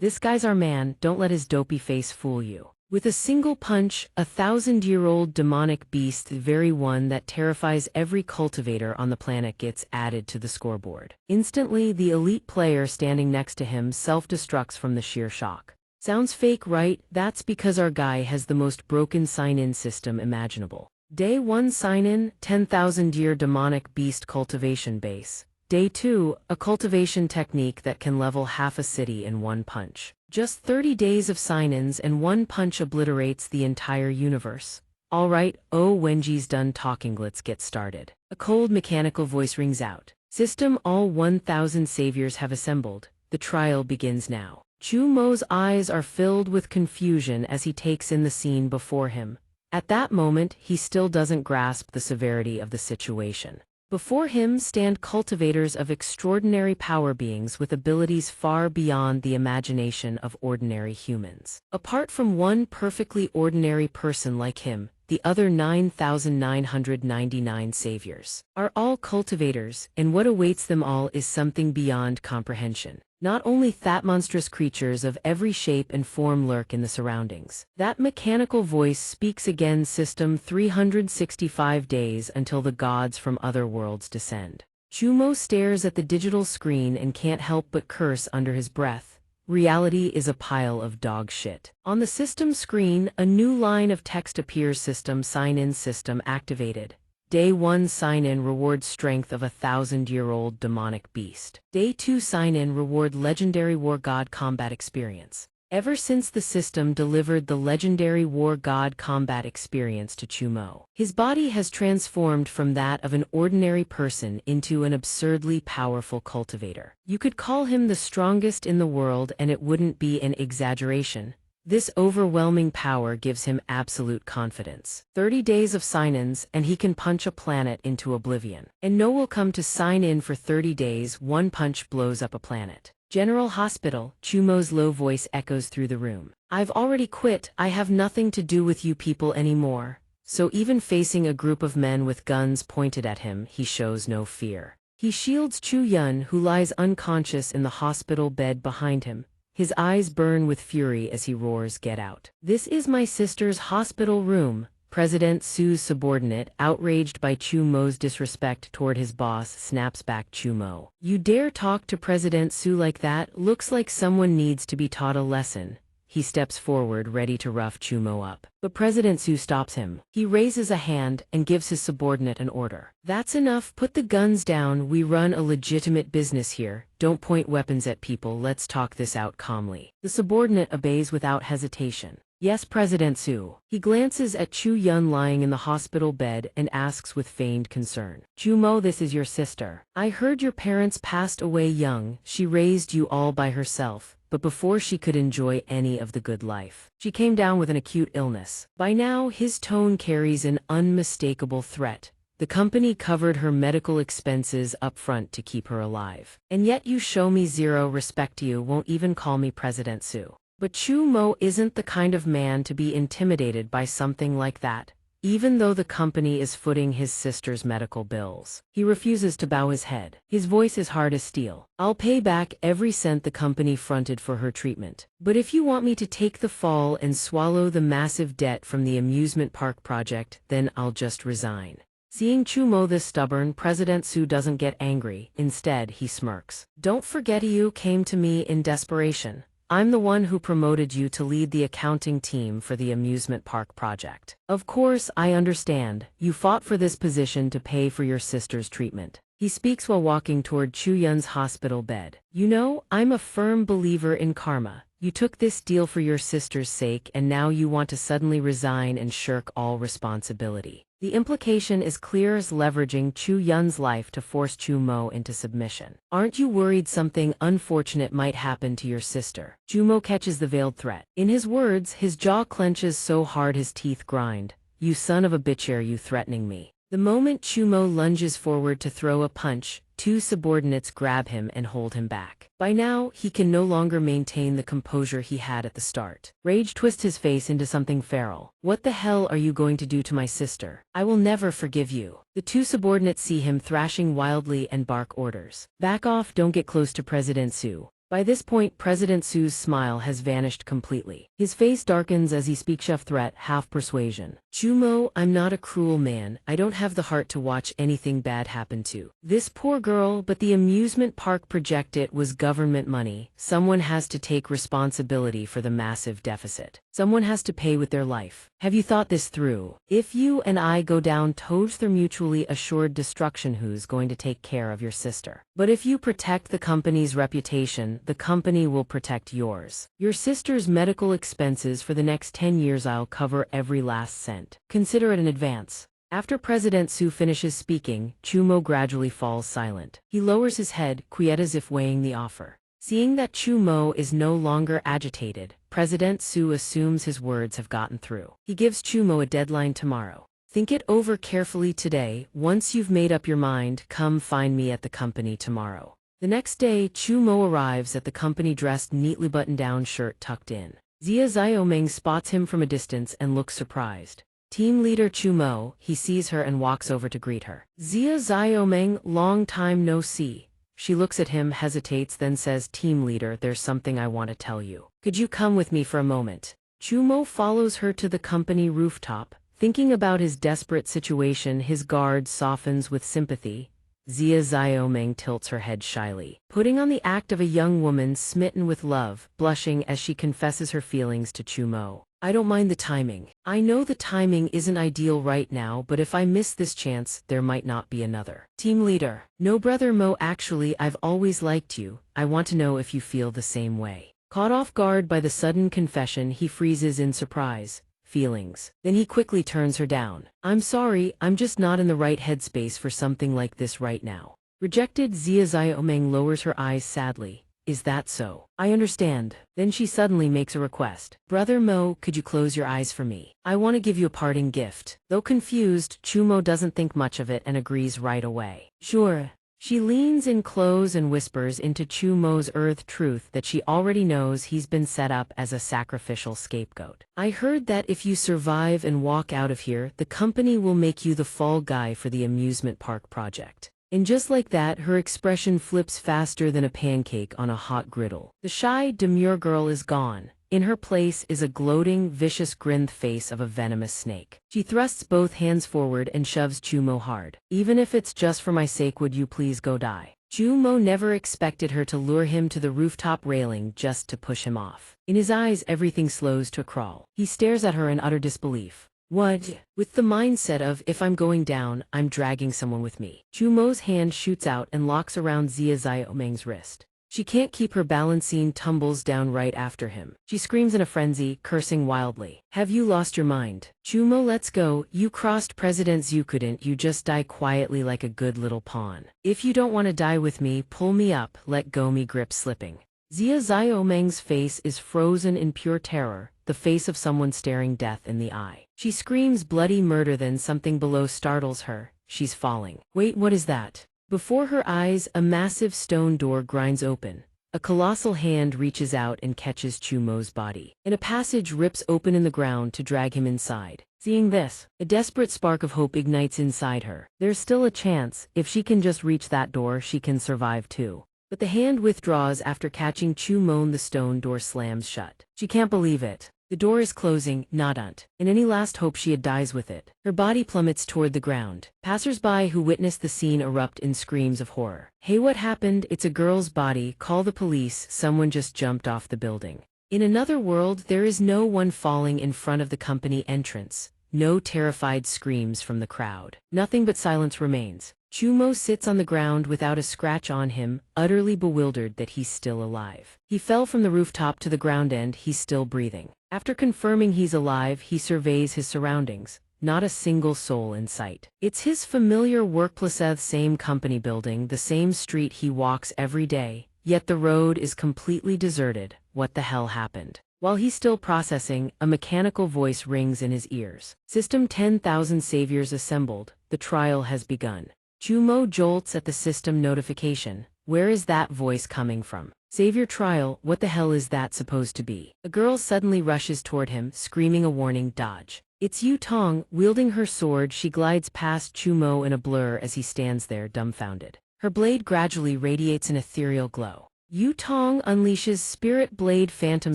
This guy's our man, don't let his dopey face fool you. With a single punch, a 1,000-year-old demonic beast, the very one that terrifies every cultivator on the planet, gets added to the scoreboard. Instantly, the elite player standing next to him self-destructs from the sheer shock. Sounds fake, right? That's because our guy has the most broken sign-in system imaginable. Day 1 sign-in, 10,000-year demonic beast cultivation base. Day 2, a cultivation technique that can level half a city in one punch. Just 30 days of sign-ins and one punch obliterates the entire universe. Alright, oh Wenji's done talking, let's get started. A cold mechanical voice rings out. System, all 1,000 saviors have assembled. The trial begins now. Chu Mo's eyes are filled with confusion as he takes in the scene before him. At that moment, he still doesn't grasp the severity of the situation. Before him stand cultivators of extraordinary power, beings with abilities far beyond the imagination of ordinary humans. Apart from one perfectly ordinary person like him, the other 9,999 saviors are all cultivators, and what awaits them all is something beyond comprehension. Not only that, monstrous creatures of every shape and form lurk in the surroundings. That mechanical voice speaks again. System, 365 days until the gods from other worlds descend. Chumo stares at the digital screen and can't help but curse under his breath. Reality is a pile of dog shit. On the system screen, a new line of text appears. System sign-in system activated. Day 1 sign-in reward strength of a 1,000-year-old demonic beast. Day 2 sign-in reward legendary war god combat experience. Ever since the system delivered the legendary war god combat experience to Chumo, his body has transformed from that of an ordinary person into an absurdly powerful cultivator. You could call him the strongest in the world and it wouldn't be an exaggeration. This overwhelming power gives him absolute confidence. 30 days of sign-ins and he can punch a planet into oblivion. And no will come to sign in for 30 days, one punch blows up a planet. General Hospital, Chumo's low voice echoes through the room. I've already quit, I have nothing to do with you people anymore. So even facing a group of men with guns pointed at him, he shows no fear. He shields Chu Yun, who lies unconscious in the hospital bed behind him. His eyes burn with fury as he roars, "Get out. This is my sister's hospital room." President Su's subordinate, outraged by Chu Mo's disrespect toward his boss, snaps back, "Chu Mo, you dare talk to President Su like that? Looks like someone needs to be taught a lesson." He steps forward, ready to rough Chu Mo up. But President Su stops him. He raises a hand and gives his subordinate an order. "That's enough, put the guns down, we run a legitimate business here. Don't point weapons at people, let's talk this out calmly." The subordinate obeys without hesitation. "Yes, President Su." He glances at Chu Yun lying in the hospital bed and asks with feigned concern, "Chu Mo, this is your sister. I heard your parents passed away young. She raised you all by herself. But before she could enjoy any of the good life, she came down with an acute illness." By now, his tone carries an unmistakable threat. The company covered her medical expenses up front to keep her alive. And yet you show me zero respect, you won't even call me President Su. But Chu Mo isn't the kind of man to be intimidated by something like that. Even though the company is footing his sister's medical bills, he refuses to bow his head. His voice is hard as steel. "I'll pay back every cent the company fronted for her treatment. But if you want me to take the fall and swallow the massive debt from the amusement park project, then I'll just resign." Seeing Chu Mo this stubborn, President Su doesn't get angry. Instead, he smirks. "Don't forget you came to me in desperation. I'm the one who promoted you to lead the accounting team for the amusement park project. Of course, I understand. You fought for this position to pay for your sister's treatment." He speaks while walking toward Chu Yun's hospital bed. "You know, I'm a firm believer in karma. You took this deal for your sister's sake and now you want to suddenly resign and shirk all responsibility." The implication is clear as leveraging Chu Yun's life to force Chu Mo into submission. "Aren't you worried something unfortunate might happen to your sister?" Chu Mo catches the veiled threat. In his words, his jaw clenches so hard his teeth grind. "You son of a bitch, are you threatening me?" The moment Chu Mo lunges forward to throw a punch, two subordinates grab him and hold him back. By now, he can no longer maintain the composure he had at the start. Rage twists his face into something feral. "What the hell are you going to do to my sister? I will never forgive you." The two subordinates see him thrashing wildly and bark orders. "Back off, don't get close to President Su." By this point, President Su's smile has vanished completely. His face darkens as he speaks half threat, half persuasion. Chumo, I'm not a cruel man. I don't have the heart to watch anything bad happen to this poor girl, but the amusement park projected was government money. Someone has to take responsibility for the massive deficit. Someone has to pay with their life. Have you thought this through? If you and I go down towards their mutually assured destruction, who's going to take care of your sister? But if you protect the company's reputation, the company will protect yours. Your sister's medical expenses for the next 10 years, I'll cover every last cent. Consider it in advance. After President Su finishes speaking, Chumo gradually falls silent. He lowers his head, quiet as if weighing the offer. Seeing that Chumo is no longer agitated, President Su assumes his words have gotten through. He gives Chumo a deadline tomorrow. Think it over carefully today. Once you've made up your mind, come find me at the company tomorrow. The next day, Chumo arrives at the company dressed neatly, button-down shirt tucked in. Xia Xiaoming spots him from a distance and looks surprised. Team leader Chumo, he sees her and walks over to greet her. Xia Xiaoming, long time no see. She looks at him, hesitates, then says, Team leader, there's something I want to tell you. Could you come with me for a moment? Chumo follows her to the company rooftop. Thinking about his desperate situation, his guard softens with sympathy. Xia Xiaoming tilts her head shyly, putting on the act of a young woman smitten with love, blushing as she confesses her feelings to Chumo. I don't mind the timing. I know the timing isn't ideal right now, but if I miss this chance, there might not be another. Team leader. No, brother Mo, actually, I've always liked you. I want to know if you feel the same way. Caught off guard by the sudden confession, he freezes in surprise. Feelings. Then he quickly turns her down. I'm sorry, I'm just not in the right headspace for something like this right now. Rejected. Xia Xiaoming lowers her eyes sadly. Is that so? I understand. Then she suddenly makes a request. Brother Mo, could you close your eyes for me? I want to give you a parting gift. Though confused, Chumo doesn't think much of it and agrees right away. Sure. She leans in close and whispers into Chumo's earth truth that she already knows he's been set up as a sacrificial scapegoat. I heard that if you survive and walk out of here, the company will make you the fall guy for the amusement park project. And just like that, her expression flips faster than a pancake on a hot griddle. The shy, demure girl is gone. In her place is a gloating, vicious grinned face of a venomous snake. She thrusts both hands forward and shoves Chumo hard. Even if it's just for my sake, would you please go die? Chumo never expected her to lure him to the rooftop railing just to push him off. In his eyes, everything slows to a crawl. He stares at her in utter disbelief. What? With the mindset of, if I'm going down, I'm dragging someone with me. Chumo's hand shoots out and locks around Xia Xiaoming's wrist. She can't keep her balance, tumbles down right after him. She screams in a frenzy, cursing wildly. Have you lost your mind? Chumo, let's go. You crossed President. You couldn't. You just die quietly like a good little pawn. If you don't want to die with me, pull me up. Let go. Me grip slipping. Xia Xiaoming's face is frozen in pure terror, the face of someone staring death in the eye. She screams bloody murder, then something below startles her. She's falling. Wait, what is that? Before her eyes, a massive stone door grinds open. A colossal hand reaches out and catches Chumo's body, and a passage rips open in the ground to drag him inside. Seeing this, a desperate spark of hope ignites inside her. There's still a chance. If she can just reach that door, she can survive too. But the hand withdraws after catching Chumo, and the stone door slams shut. She can't believe it. The door is closing, not unt. And any last hope she had dies with it. Her body plummets toward the ground. Passers-by who witness the scene erupt in screams of horror. Hey, what happened? It's a girl's body. Call the police. Someone just jumped off the building. In another world, there is no one falling in front of the company entrance. No terrified screams from the crowd. Nothing but silence remains. Chumo sits on the ground without a scratch on him, utterly bewildered that he's still alive. He fell from the rooftop to the ground and he's still breathing. After confirming he's alive, he surveys his surroundings. Not a single soul in sight. It's his familiar workplace, the same company building, the same street he walks every day, yet the road is completely deserted. What the hell happened? While he's still processing, a mechanical voice rings in his ears. System 10,000 saviors assembled. The trial has begun. Chumo jolts at the system notification. Where is that voice coming from? Savior trial, what the hell is that supposed to be? A girl suddenly rushes toward him, screaming a warning, dodge. It's Yu Tong, wielding her sword. She glides past Chumo in a blur as he stands there dumbfounded. Her blade gradually radiates an ethereal glow. Yu Tong unleashes Spirit Blade Phantom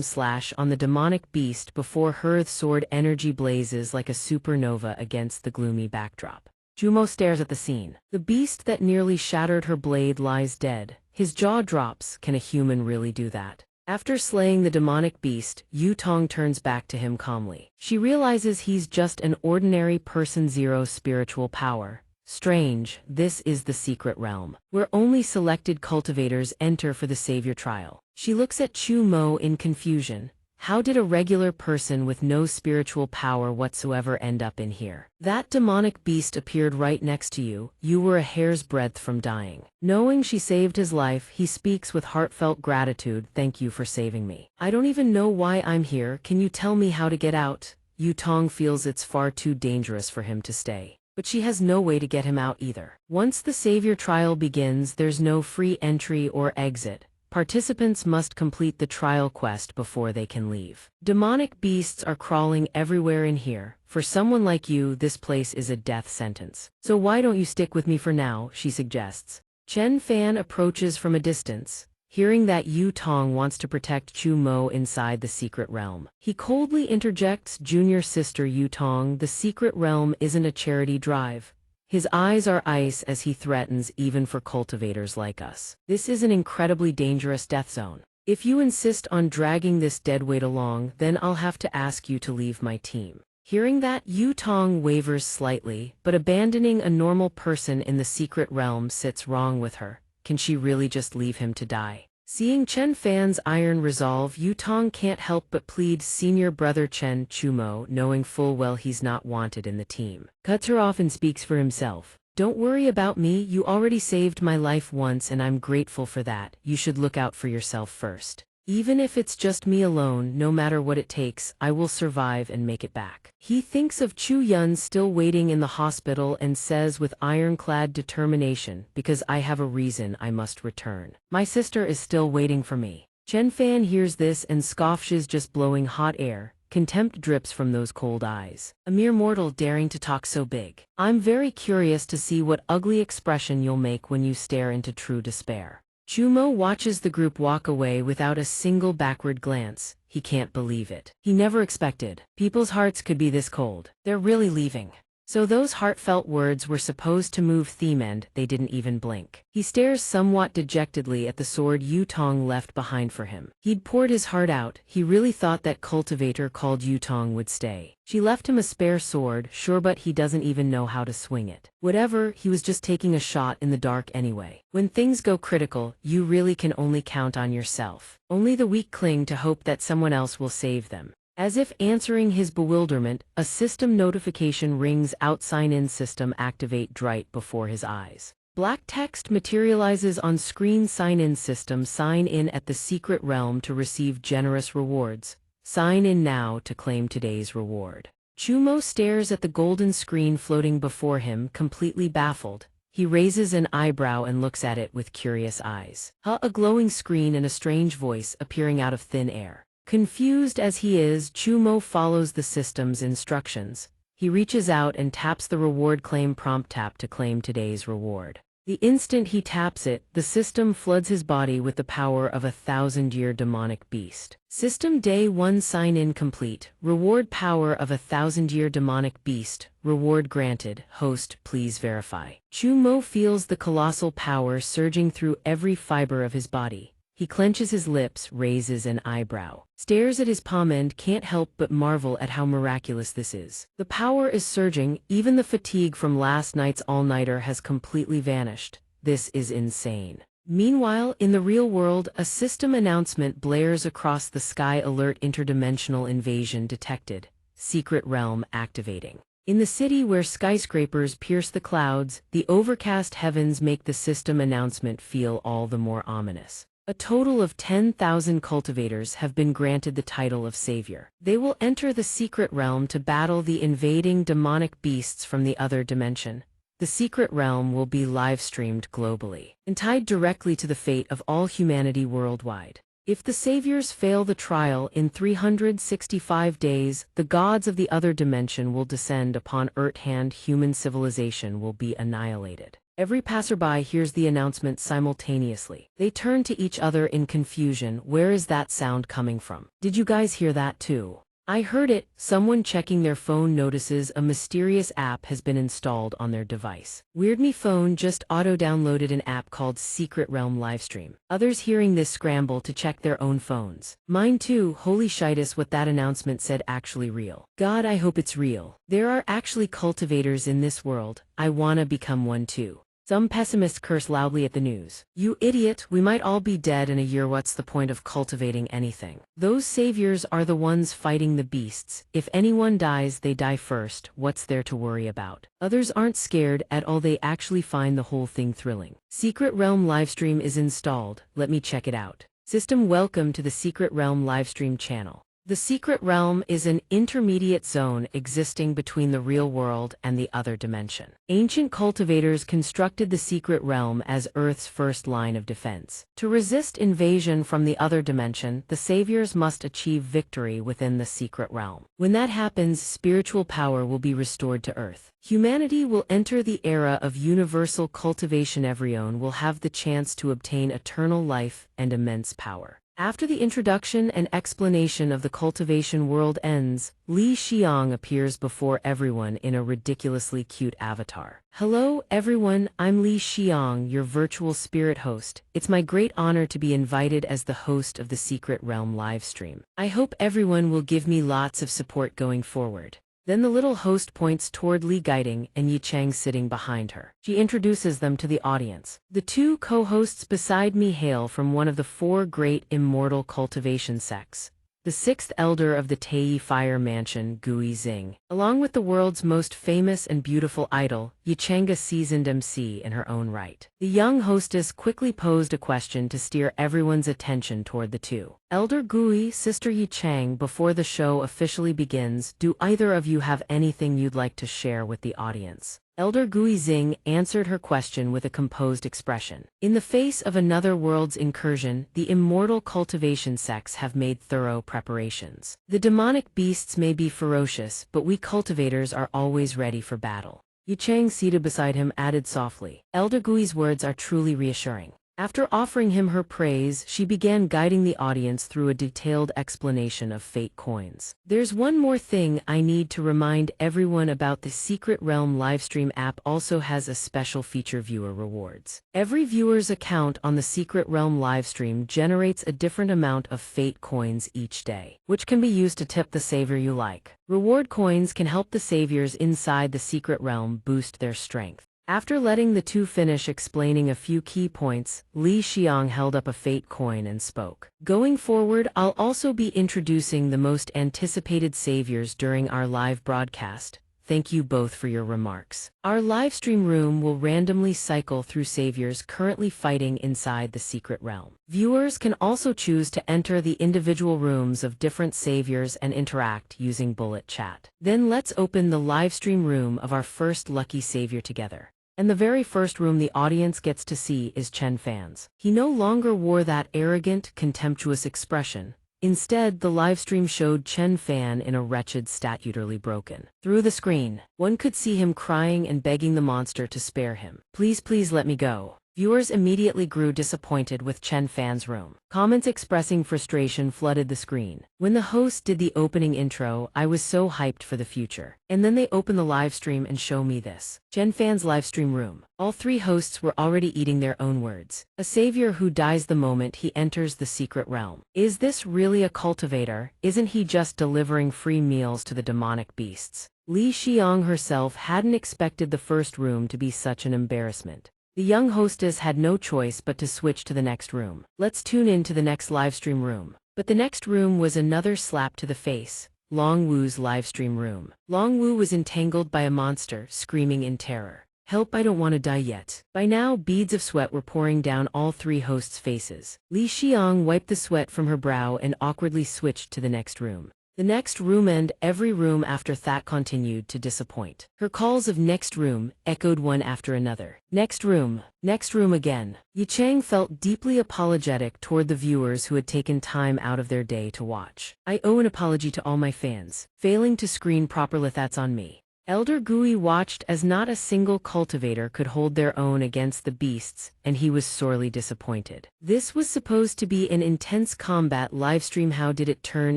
Slash on the demonic beast before her sword energy blazes like a supernova against the gloomy backdrop. Chumo stares at the scene. The beast that nearly shattered her blade lies dead. His jaw drops. Can a human really do that? After slaying the demonic beast, Yu Tong turns back to him calmly. She realizes he's just an ordinary person, zero spiritual power. Strange, this is the secret realm, where only selected cultivators enter for the savior trial. She looks at Chu Mo in confusion. How did a regular person with no spiritual power whatsoever end up in here? That demonic beast appeared right next to you. You were a hair's breadth from dying. Knowing she saved his life, he speaks with heartfelt gratitude. Thank you for saving me. I don't even know why I'm here. Can you tell me how to get out? Yu Tong feels it's far too dangerous for him to stay. But she has no way to get him out either. Once the savior trial begins, there's no free entry or exit. Participants must complete the trial quest before they can leave. Demonic beasts are crawling everywhere in here. For someone like you, this place is a death sentence. So why don't you stick with me for now, she suggests. Chen Fan approaches from a distance. Hearing that Yu Tong wants to protect Chu Mo inside the secret realm, he coldly interjects, junior sister Yu Tong, the secret realm isn't a charity drive. His eyes are ice as he threatens, even for cultivators like us. This is an incredibly dangerous death zone. If you insist on dragging this deadweight along, then I'll have to ask you to leave my team. Hearing that, Yu Tong wavers slightly, but abandoning a normal person in the secret realm sits wrong with her. Can she really just leave him to die? Seeing Chen Fan's iron resolve, Yu Tong can't help but plead senior brother Chen Chumo, knowing full well he's not wanted in the team. Cuts her off and speaks for himself. Don't worry about me, you already saved my life once and I'm grateful for that. You should look out for yourself first. Even if it's just me alone, no matter what it takes, I will survive and make it back. He thinks of Chu Yun still waiting in the hospital and says with ironclad determination, because I have a reason I must return. My sister is still waiting for me. Chen Fan hears this and scoffs, just blowing hot air. Contempt drips from those cold eyes. A mere mortal daring to talk so big. I'm very curious to see what ugly expression you'll make when you stare into true despair. Chumo watches the group walk away without a single backward glance. He can't believe it. He never expected people's hearts could be this cold. They're really leaving. So those heartfelt words were supposed to move them and they didn't even blink. He stares somewhat dejectedly at the sword Yu Tong left behind for him. He'd poured his heart out. He really thought that cultivator called Yu Tong would stay. She left him a spare sword, sure, but he doesn't even know how to swing it. Whatever, he was just taking a shot in the dark anyway. When things go critical, you really can only count on yourself. Only the weak cling to hope that someone else will save them. As if answering his bewilderment, a system notification rings out. Sign-in system activate right before his eyes. Black text materializes on screen. Sign-in system, sign in at the secret realm to receive generous rewards. Sign in now to claim today's reward. Chumo stares at the golden screen floating before him, completely baffled. He raises an eyebrow and looks at it with curious eyes. A glowing screen and a strange voice appearing out of thin air. Confused as he is, Chumo follows the system's instructions. He reaches out and taps the reward claim prompt. Tap to claim today's reward. The instant he taps it, the system floods his body with the power of a 1,000-year demonic beast. System Day 1 sign-in complete. Reward power of a 1,000-year demonic beast. Reward granted. Host, please verify. Chumo feels the colossal power surging through every fiber of his body. He clenches his lips, raises an eyebrow, stares at his palm and can't help but marvel at how miraculous this is. The power is surging, even the fatigue from last night's all-nighter has completely vanished. This is insane. Meanwhile, in the real world, a system announcement blares across the sky. Alert, interdimensional invasion detected. Secret realm activating. In the city where skyscrapers pierce the clouds, the overcast heavens make the system announcement feel all the more ominous. A total of 10,000 cultivators have been granted the title of Savior. They will enter the secret realm to battle the invading demonic beasts from the other dimension. The secret realm will be live-streamed globally and tied directly to the fate of all humanity worldwide. If the Saviors fail the trial in 365 days, the gods of the other dimension will descend upon Earth and human civilization will be annihilated. Every passerby hears the announcement simultaneously. They turn to each other in confusion. Where is that sound coming from? Did you guys hear that too? I heard it. Someone checking their phone notices a mysterious app has been installed on their device. Weird, me phone just auto-downloaded an app called Secret Realm Livestream. Others hearing this scramble to check their own phones. Mine too. Holy shitus, what that announcement said actually real. God, I hope it's real. There are actually cultivators in this world. I wanna become one too. Some pessimists curse loudly at the news. You idiot, we might all be dead in a year. What's the point of cultivating anything? Those saviors are the ones fighting the beasts. If anyone dies, they die first. What's there to worry about? Others aren't scared at all. They actually find the whole thing thrilling. Secret Realm Livestream is installed. Let me check it out. System, welcome to the Secret Realm Livestream channel. The Secret Realm is an intermediate zone existing between the real world and the other dimension. Ancient cultivators constructed the Secret Realm as Earth's first line of defense. To resist invasion from the other dimension, the saviors must achieve victory within the Secret Realm. When that happens, spiritual power will be restored to Earth. Humanity will enter the era of universal cultivation. Everyone will have the chance to obtain eternal life and immense power. After the introduction and explanation of the cultivation world ends, Li Xiang appears before everyone in a ridiculously cute avatar. Hello everyone, I'm Li Xiang, your virtual spirit host. It's my great honor to be invited as the host of the Secret Realm livestream. I hope everyone will give me lots of support going forward. Then the little host points toward Li Guiding and Yi Chang sitting behind her. She introduces them to the audience. The two co-hosts beside me hail from one of the four great immortal cultivation sects. The sixth elder of the Tei Fire Mansion, Gui Xing, along with the world's most famous and beautiful idol, Yichang, a seasoned MC in her own right. The young hostess quickly posed a question to steer everyone's attention toward the two. Elder Gui, Sister Yichang, before the show officially begins, do either of you have anything you'd like to share with the audience? Elder Gui Xing answered her question with a composed expression. In the face of another world's incursion, the immortal cultivation sects have made thorough preparations. The demonic beasts may be ferocious, but we cultivators are always ready for battle. Yichang, seated beside him, added softly. Elder Gui's words are truly reassuring. After offering him her praise, she began guiding the audience through a detailed explanation of fate coins. There's one more thing I need to remind everyone about. The Secret Realm livestream app also has a special feature: viewer rewards. Every viewer's account on the Secret Realm livestream generates a different amount of fate coins each day, which can be used to tip the savior you like. Reward coins can help the saviors inside the Secret Realm boost their strength. After letting the two finish explaining a few key points, Li Xiang held up a fate coin and spoke. Going forward, I'll also be introducing the most anticipated saviors during our live broadcast. Thank you both for your remarks. Our livestream room will randomly cycle through saviors currently fighting inside the Secret Realm. Viewers can also choose to enter the individual rooms of different saviors and interact using bullet chat. Then let's open the livestream room of our first lucky savior together. And the very first room the audience gets to see is Chen Fan's. He no longer wore that arrogant, contemptuous expression. Instead, the livestream showed Chen Fan in a wretched state, utterly broken. Through the screen, one could see him crying and begging the monster to spare him. Please, please let me go. Viewers immediately grew disappointed with Chen Fan's room. Comments expressing frustration flooded the screen. When the host did the opening intro, I was so hyped for the future. And then they open the live stream and show me this. Chen Fan's livestream room. All three hosts were already eating their own words. A savior who dies the moment he enters the Secret Realm. Is this really a cultivator? Isn't he just delivering free meals to the demonic beasts? Li Xiang herself hadn't expected the first room to be such an embarrassment. The young hostess had no choice but to switch to the next room. Let's tune in to the next livestream room. But the next room was another slap to the face. Long Wu's livestream room. Long Wu was entangled by a monster, screaming in terror. Help, I don't want to die yet. By now, beads of sweat were pouring down all three hosts' faces. Li Xiang wiped the sweat from her brow and awkwardly switched to the next room. The next room, and every room after that continued to disappoint. Her calls of next room echoed one after another. Next room again. Yichang felt deeply apologetic toward the viewers who had taken time out of their day to watch. I owe an apology to all my fans. Failing to screen properly, that's on me. Elder Gui watched as not a single cultivator could hold their own against the beasts, and he was sorely disappointed. This was supposed to be an intense combat livestream. How did it turn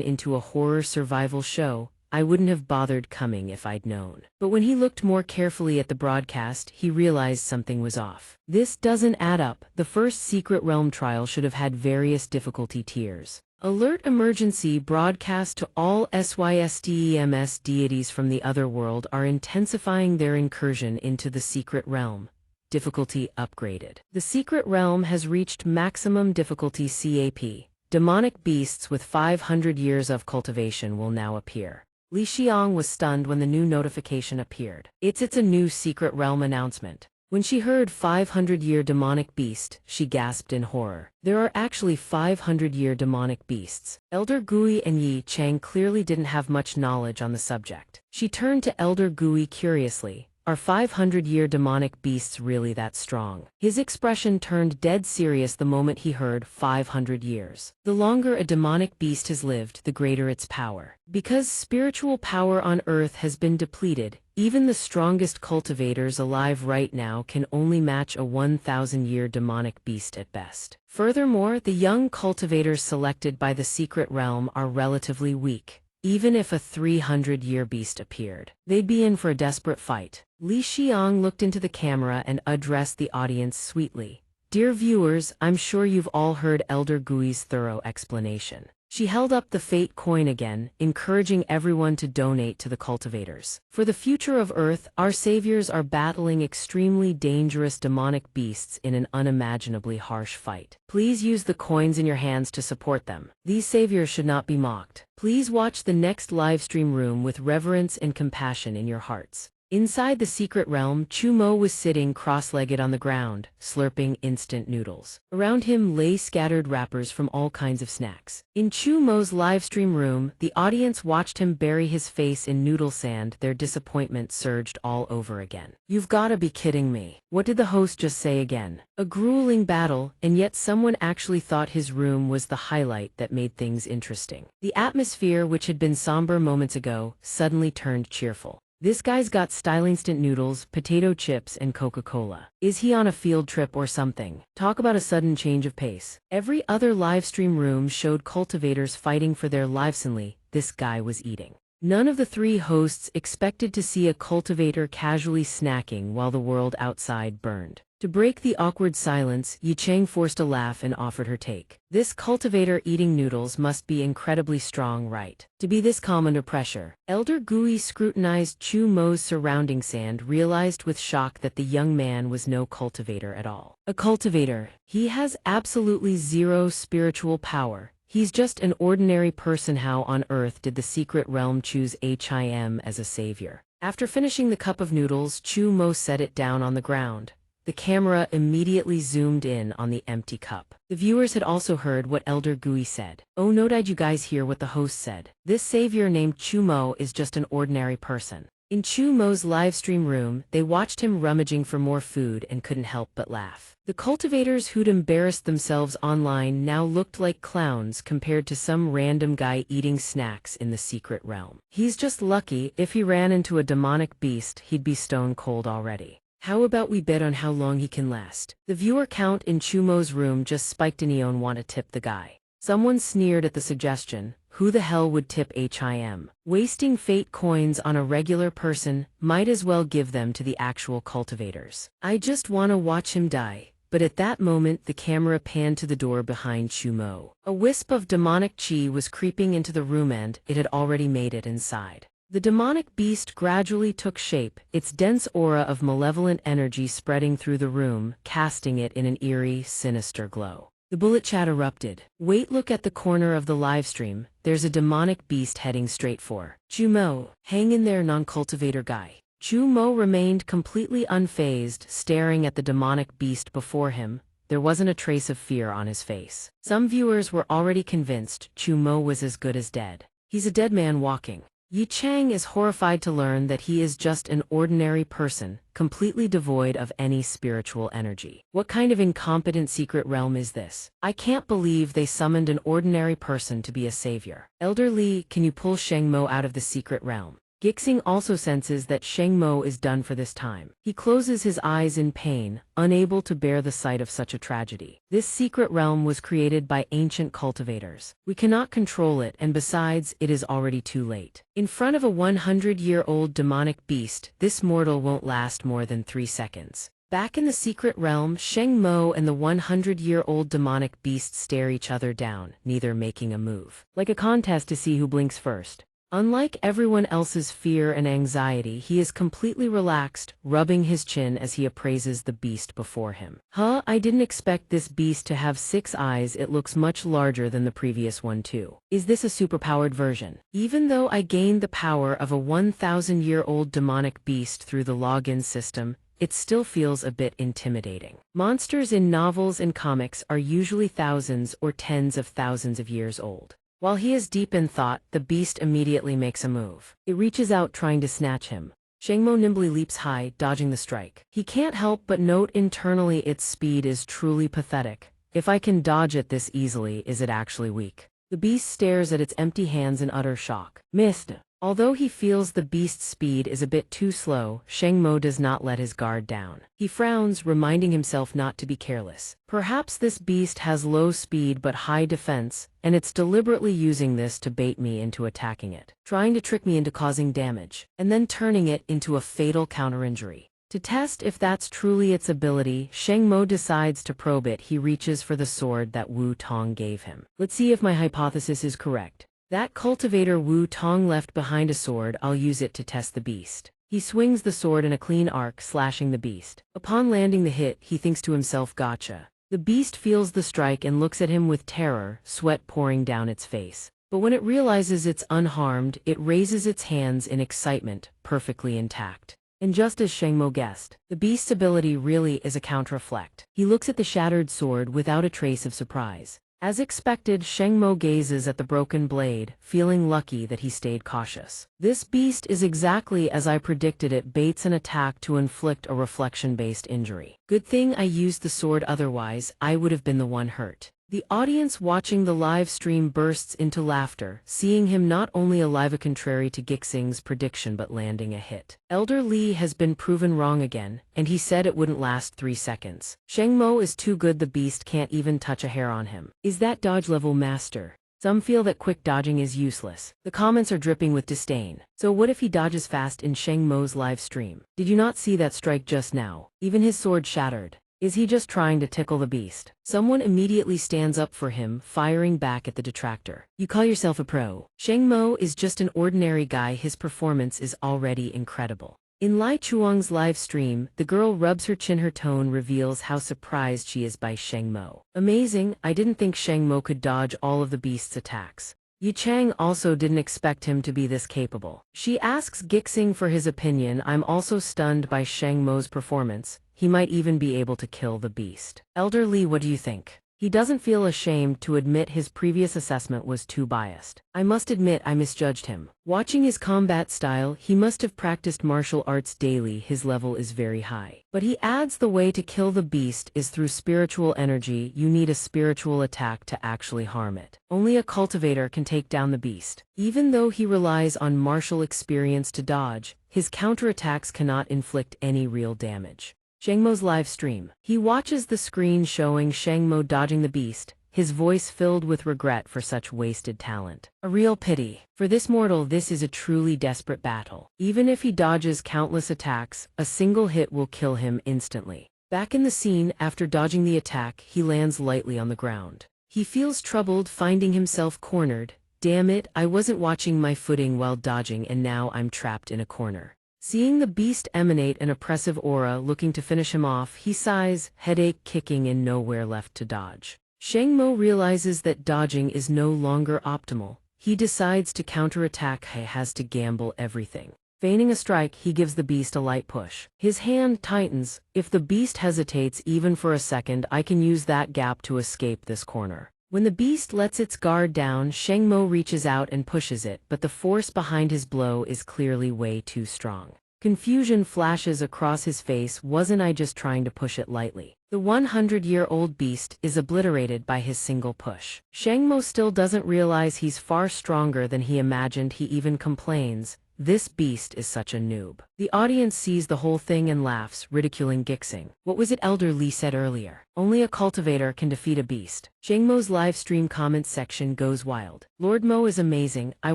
into a horror survival show? I wouldn't have bothered coming if I'd known. But when he looked more carefully at the broadcast, he realized something was off. This doesn't add up. The first Secret Realm trial should have had various difficulty tiers. Alert emergency broadcast to all SYSTEMS deities from the other world are intensifying their incursion into the Secret Realm. Difficulty upgraded. The Secret Realm has reached maximum difficulty CAP. Demonic beasts with 500 years of cultivation will now appear. Li Xiang was stunned when the new notification appeared. It's a new Secret Realm announcement. When she heard 500-year demonic beast, she gasped in horror. There are actually 500-year demonic beasts. Elder Gui and Yi Chang clearly didn't have much knowledge on the subject. She turned to Elder Gui curiously. Are 500-year demonic beasts really that strong? His expression turned dead serious the moment he heard 500 years. The longer a demonic beast has lived, the greater its power. Because spiritual power on Earth has been depleted, even the strongest cultivators alive right now can only match a 1,000-year demonic beast at best. Furthermore, the young cultivators selected by the Secret Realm are relatively weak. Even if a 300-year beast appeared, they'd be in for a desperate fight. Li Xiang looked into the camera and addressed the audience sweetly. Dear viewers, I'm sure you've all heard Elder Gui's thorough explanation. She held up the fate coin again, encouraging everyone to donate to the cultivators. For the future of Earth, our saviors are battling extremely dangerous demonic beasts in an unimaginably harsh fight. Please use the coins in your hands to support them. These saviors should not be mocked. Please watch the next livestream room with reverence and compassion in your hearts. Inside the Secret Realm, Chu Mo was sitting cross-legged on the ground, slurping instant noodles. Around him lay scattered wrappers from all kinds of snacks. In Chu Mo's livestream room, the audience watched him bury his face in noodle sand. Their disappointment surged all over again. You've gotta be kidding me. What did the host just say again? A grueling battle, and yet someone actually thought his room was the highlight that made things interesting. The atmosphere, which had been somber moments ago, suddenly turned cheerful. This guy's got style instant noodles, potato chips, and Coca-Cola. Is he on a field trip or something? Talk about a sudden change of pace. Every other livestream room showed cultivators fighting for their lives. Suddenly, this guy was eating. None of the three hosts expected to see a cultivator casually snacking while the world outside burned. To break the awkward silence, Yi Chang forced a laugh and offered her take. This cultivator eating noodles must be incredibly strong, right? To be this calm under pressure. Elder Gui scrutinized Chu Mo's surroundings and realized with shock that the young man was no cultivator at all. A cultivator. He has absolutely zero spiritual power. He's just an ordinary person. How on earth did the Secret Realm choose him as a savior? After finishing the cup of noodles, Chu Mo set it down on the ground. The camera immediately zoomed in on the empty cup. The viewers had also heard what Elder Gui said. Oh no, did you guys hear what the host said? This savior named Chu Mo is just an ordinary person. In Chu Mo's livestream room, they watched him rummaging for more food and couldn't help but laugh. The cultivators who'd embarrassed themselves online now looked like clowns compared to some random guy eating snacks in the Secret Realm. He's just lucky. If he ran into a demonic beast, he'd be stone cold already. How about we bet on how long he can last? The viewer count in Chu Mo's room just spiked. Anyone want to tip the guy? Someone sneered at the suggestion. Who the hell would tip him? Wasting fate coins on a regular person, might as well give them to the actual cultivators. I just wanna watch him die. But at that moment the camera panned to the door behind Chu Mo. A wisp of demonic chi was creeping into the room and it had already made it inside. The demonic beast gradually took shape, its dense aura of malevolent energy spreading through the room, casting it in an eerie, sinister glow. The bullet chat erupted. Wait, look at the corner of the livestream. There's a demonic beast heading straight for Chu Mo. Hang in there, non-cultivator guy. Chu Mo remained completely unfazed, staring at the demonic beast before him. There wasn't a trace of fear on his face. Some viewers were already convinced Chu Mo was as good as dead. He's a dead man walking. Yi Chang is horrified to learn that he is just an ordinary person, completely devoid of any spiritual energy. What kind of incompetent secret realm is this? I can't believe they summoned an ordinary person to be a savior. Elder Li, can you pull Sheng Mo out of the secret realm? Gixing also senses that Sheng Mo is done for this time. He closes his eyes in pain, unable to bear the sight of such a tragedy. This secret realm was created by ancient cultivators. We cannot control it, and besides, it is already too late. In front of a 100-year-old demonic beast, this mortal won't last more than 3 seconds. Back in the secret realm, Sheng Mo and the 100-year-old demonic beast stare each other down, neither making a move. Like a contest to see who blinks first. Unlike everyone else's fear and anxiety, he is completely relaxed, rubbing his chin as he appraises the beast before him. I didn't expect this beast to have 6 eyes. It looks much larger than the previous one too. Is this a superpowered version? Even though I gained the power of a 1,000-year-old demonic beast through the login system, it still feels a bit intimidating. Monsters in novels and comics are usually thousands or tens of thousands of years old. While he is deep in thought, the beast immediately makes a move. It reaches out trying to snatch him. Sheng Mo nimbly leaps high, dodging the strike. He can't help but note internally its speed is truly pathetic. If I can dodge it this easily, is it actually weak? The beast stares at its empty hands in utter shock. Missed. Although he feels the beast's speed is a bit too slow, Sheng Mo does not let his guard down. He frowns, reminding himself not to be careless. Perhaps this beast has low speed but high defense, and it's deliberately using this to bait me into attacking it, trying to trick me into causing damage, and then turning it into a fatal counterinjury. To test if that's truly its ability, Sheng Mo decides to probe it. He reaches for the sword that Wu Tong gave him. Let's see if my hypothesis is correct. That cultivator Wu Tong left behind a sword. I'll use it to test the beast. He swings the sword in a clean arc, slashing the beast. Upon landing the hit, he thinks to himself, gotcha. The beast feels the strike and looks at him with terror, sweat pouring down its face. But when it realizes it's unharmed, it raises its hands in excitement, perfectly intact. And just as Sheng Mo guessed, the beast's ability really is a counter-reflect. He looks at the shattered sword without a trace of surprise. As expected, Sheng Mo gazes at the broken blade, feeling lucky that he stayed cautious. This beast is exactly as I predicted. It baits an attack to inflict a reflection-based injury. Good thing I used the sword, otherwise I would have been the one hurt. The audience watching the live stream bursts into laughter, seeing him not only alive, contrary to Gixing's prediction, but landing a hit. Elder Li has been proven wrong again, and he said it wouldn't last 3 seconds. Sheng Mo is too good. The beast can't even touch a hair on him. Is that dodge level master? Some feel that quick dodging is useless. The comments are dripping with disdain. So what if he dodges fast in Sheng Mo's live stream? Did you not see that strike just now? Even his sword shattered. Is he just trying to tickle the beast? Someone immediately stands up for him, firing back at the detractor. You call yourself a pro. Sheng Mo is just an ordinary guy. His performance is already incredible. In Lai Chuang's live stream, the girl rubs her chin. Her tone reveals how surprised she is by Sheng Mo. Amazing, I didn't think Sheng Mo could dodge all of the beast's attacks. Yi Chang also didn't expect him to be this capable. She asks Gixing for his opinion. I'm also stunned by Sheng Mo's performance. He might even be able to kill the beast. Elder Li, what do you think? He doesn't feel ashamed to admit his previous assessment was too biased. I must admit I misjudged him. Watching his combat style, he must have practiced martial arts daily. His level is very high. But he adds the way to kill the beast is through spiritual energy. You need a spiritual attack to actually harm it. Only a cultivator can take down the beast. Even though he relies on martial experience to dodge, his counterattacks cannot inflict any real damage. Sheng Mo's live stream. He watches the screen showing Sheng Mo dodging the beast, his voice filled with regret for such wasted talent. A real pity. For this mortal, this is a truly desperate battle. Even if he dodges countless attacks, a single hit will kill him instantly. Back in the scene, after dodging the attack, he lands lightly on the ground. He feels troubled, finding himself cornered. Damn it, I wasn't watching my footing while dodging, and now I'm trapped in a corner. Seeing the beast emanate an oppressive aura looking to finish him off, he sighs, headache kicking in, nowhere left to dodge. Sheng Mo realizes that dodging is no longer optimal. He decides to counterattack. He has to gamble everything. Feigning a strike, he gives the beast a light push. His hand tightens. If the beast hesitates even for a second, I can use that gap to escape this corner. When the beast lets its guard down, Sheng Mo reaches out and pushes it, but the force behind his blow is clearly way too strong. Confusion flashes across his face. Wasn't I just trying to push it lightly? The 100-year-old beast is obliterated by his single push. Sheng Mo still doesn't realize he's far stronger than he imagined. He even complains, this beast is such a noob. The audience sees the whole thing and laughs, ridiculing Gixing. What was it Elder Li said earlier? Only a cultivator can defeat a beast. Shang Mo's live stream comments section goes wild. Lord Mo is amazing, I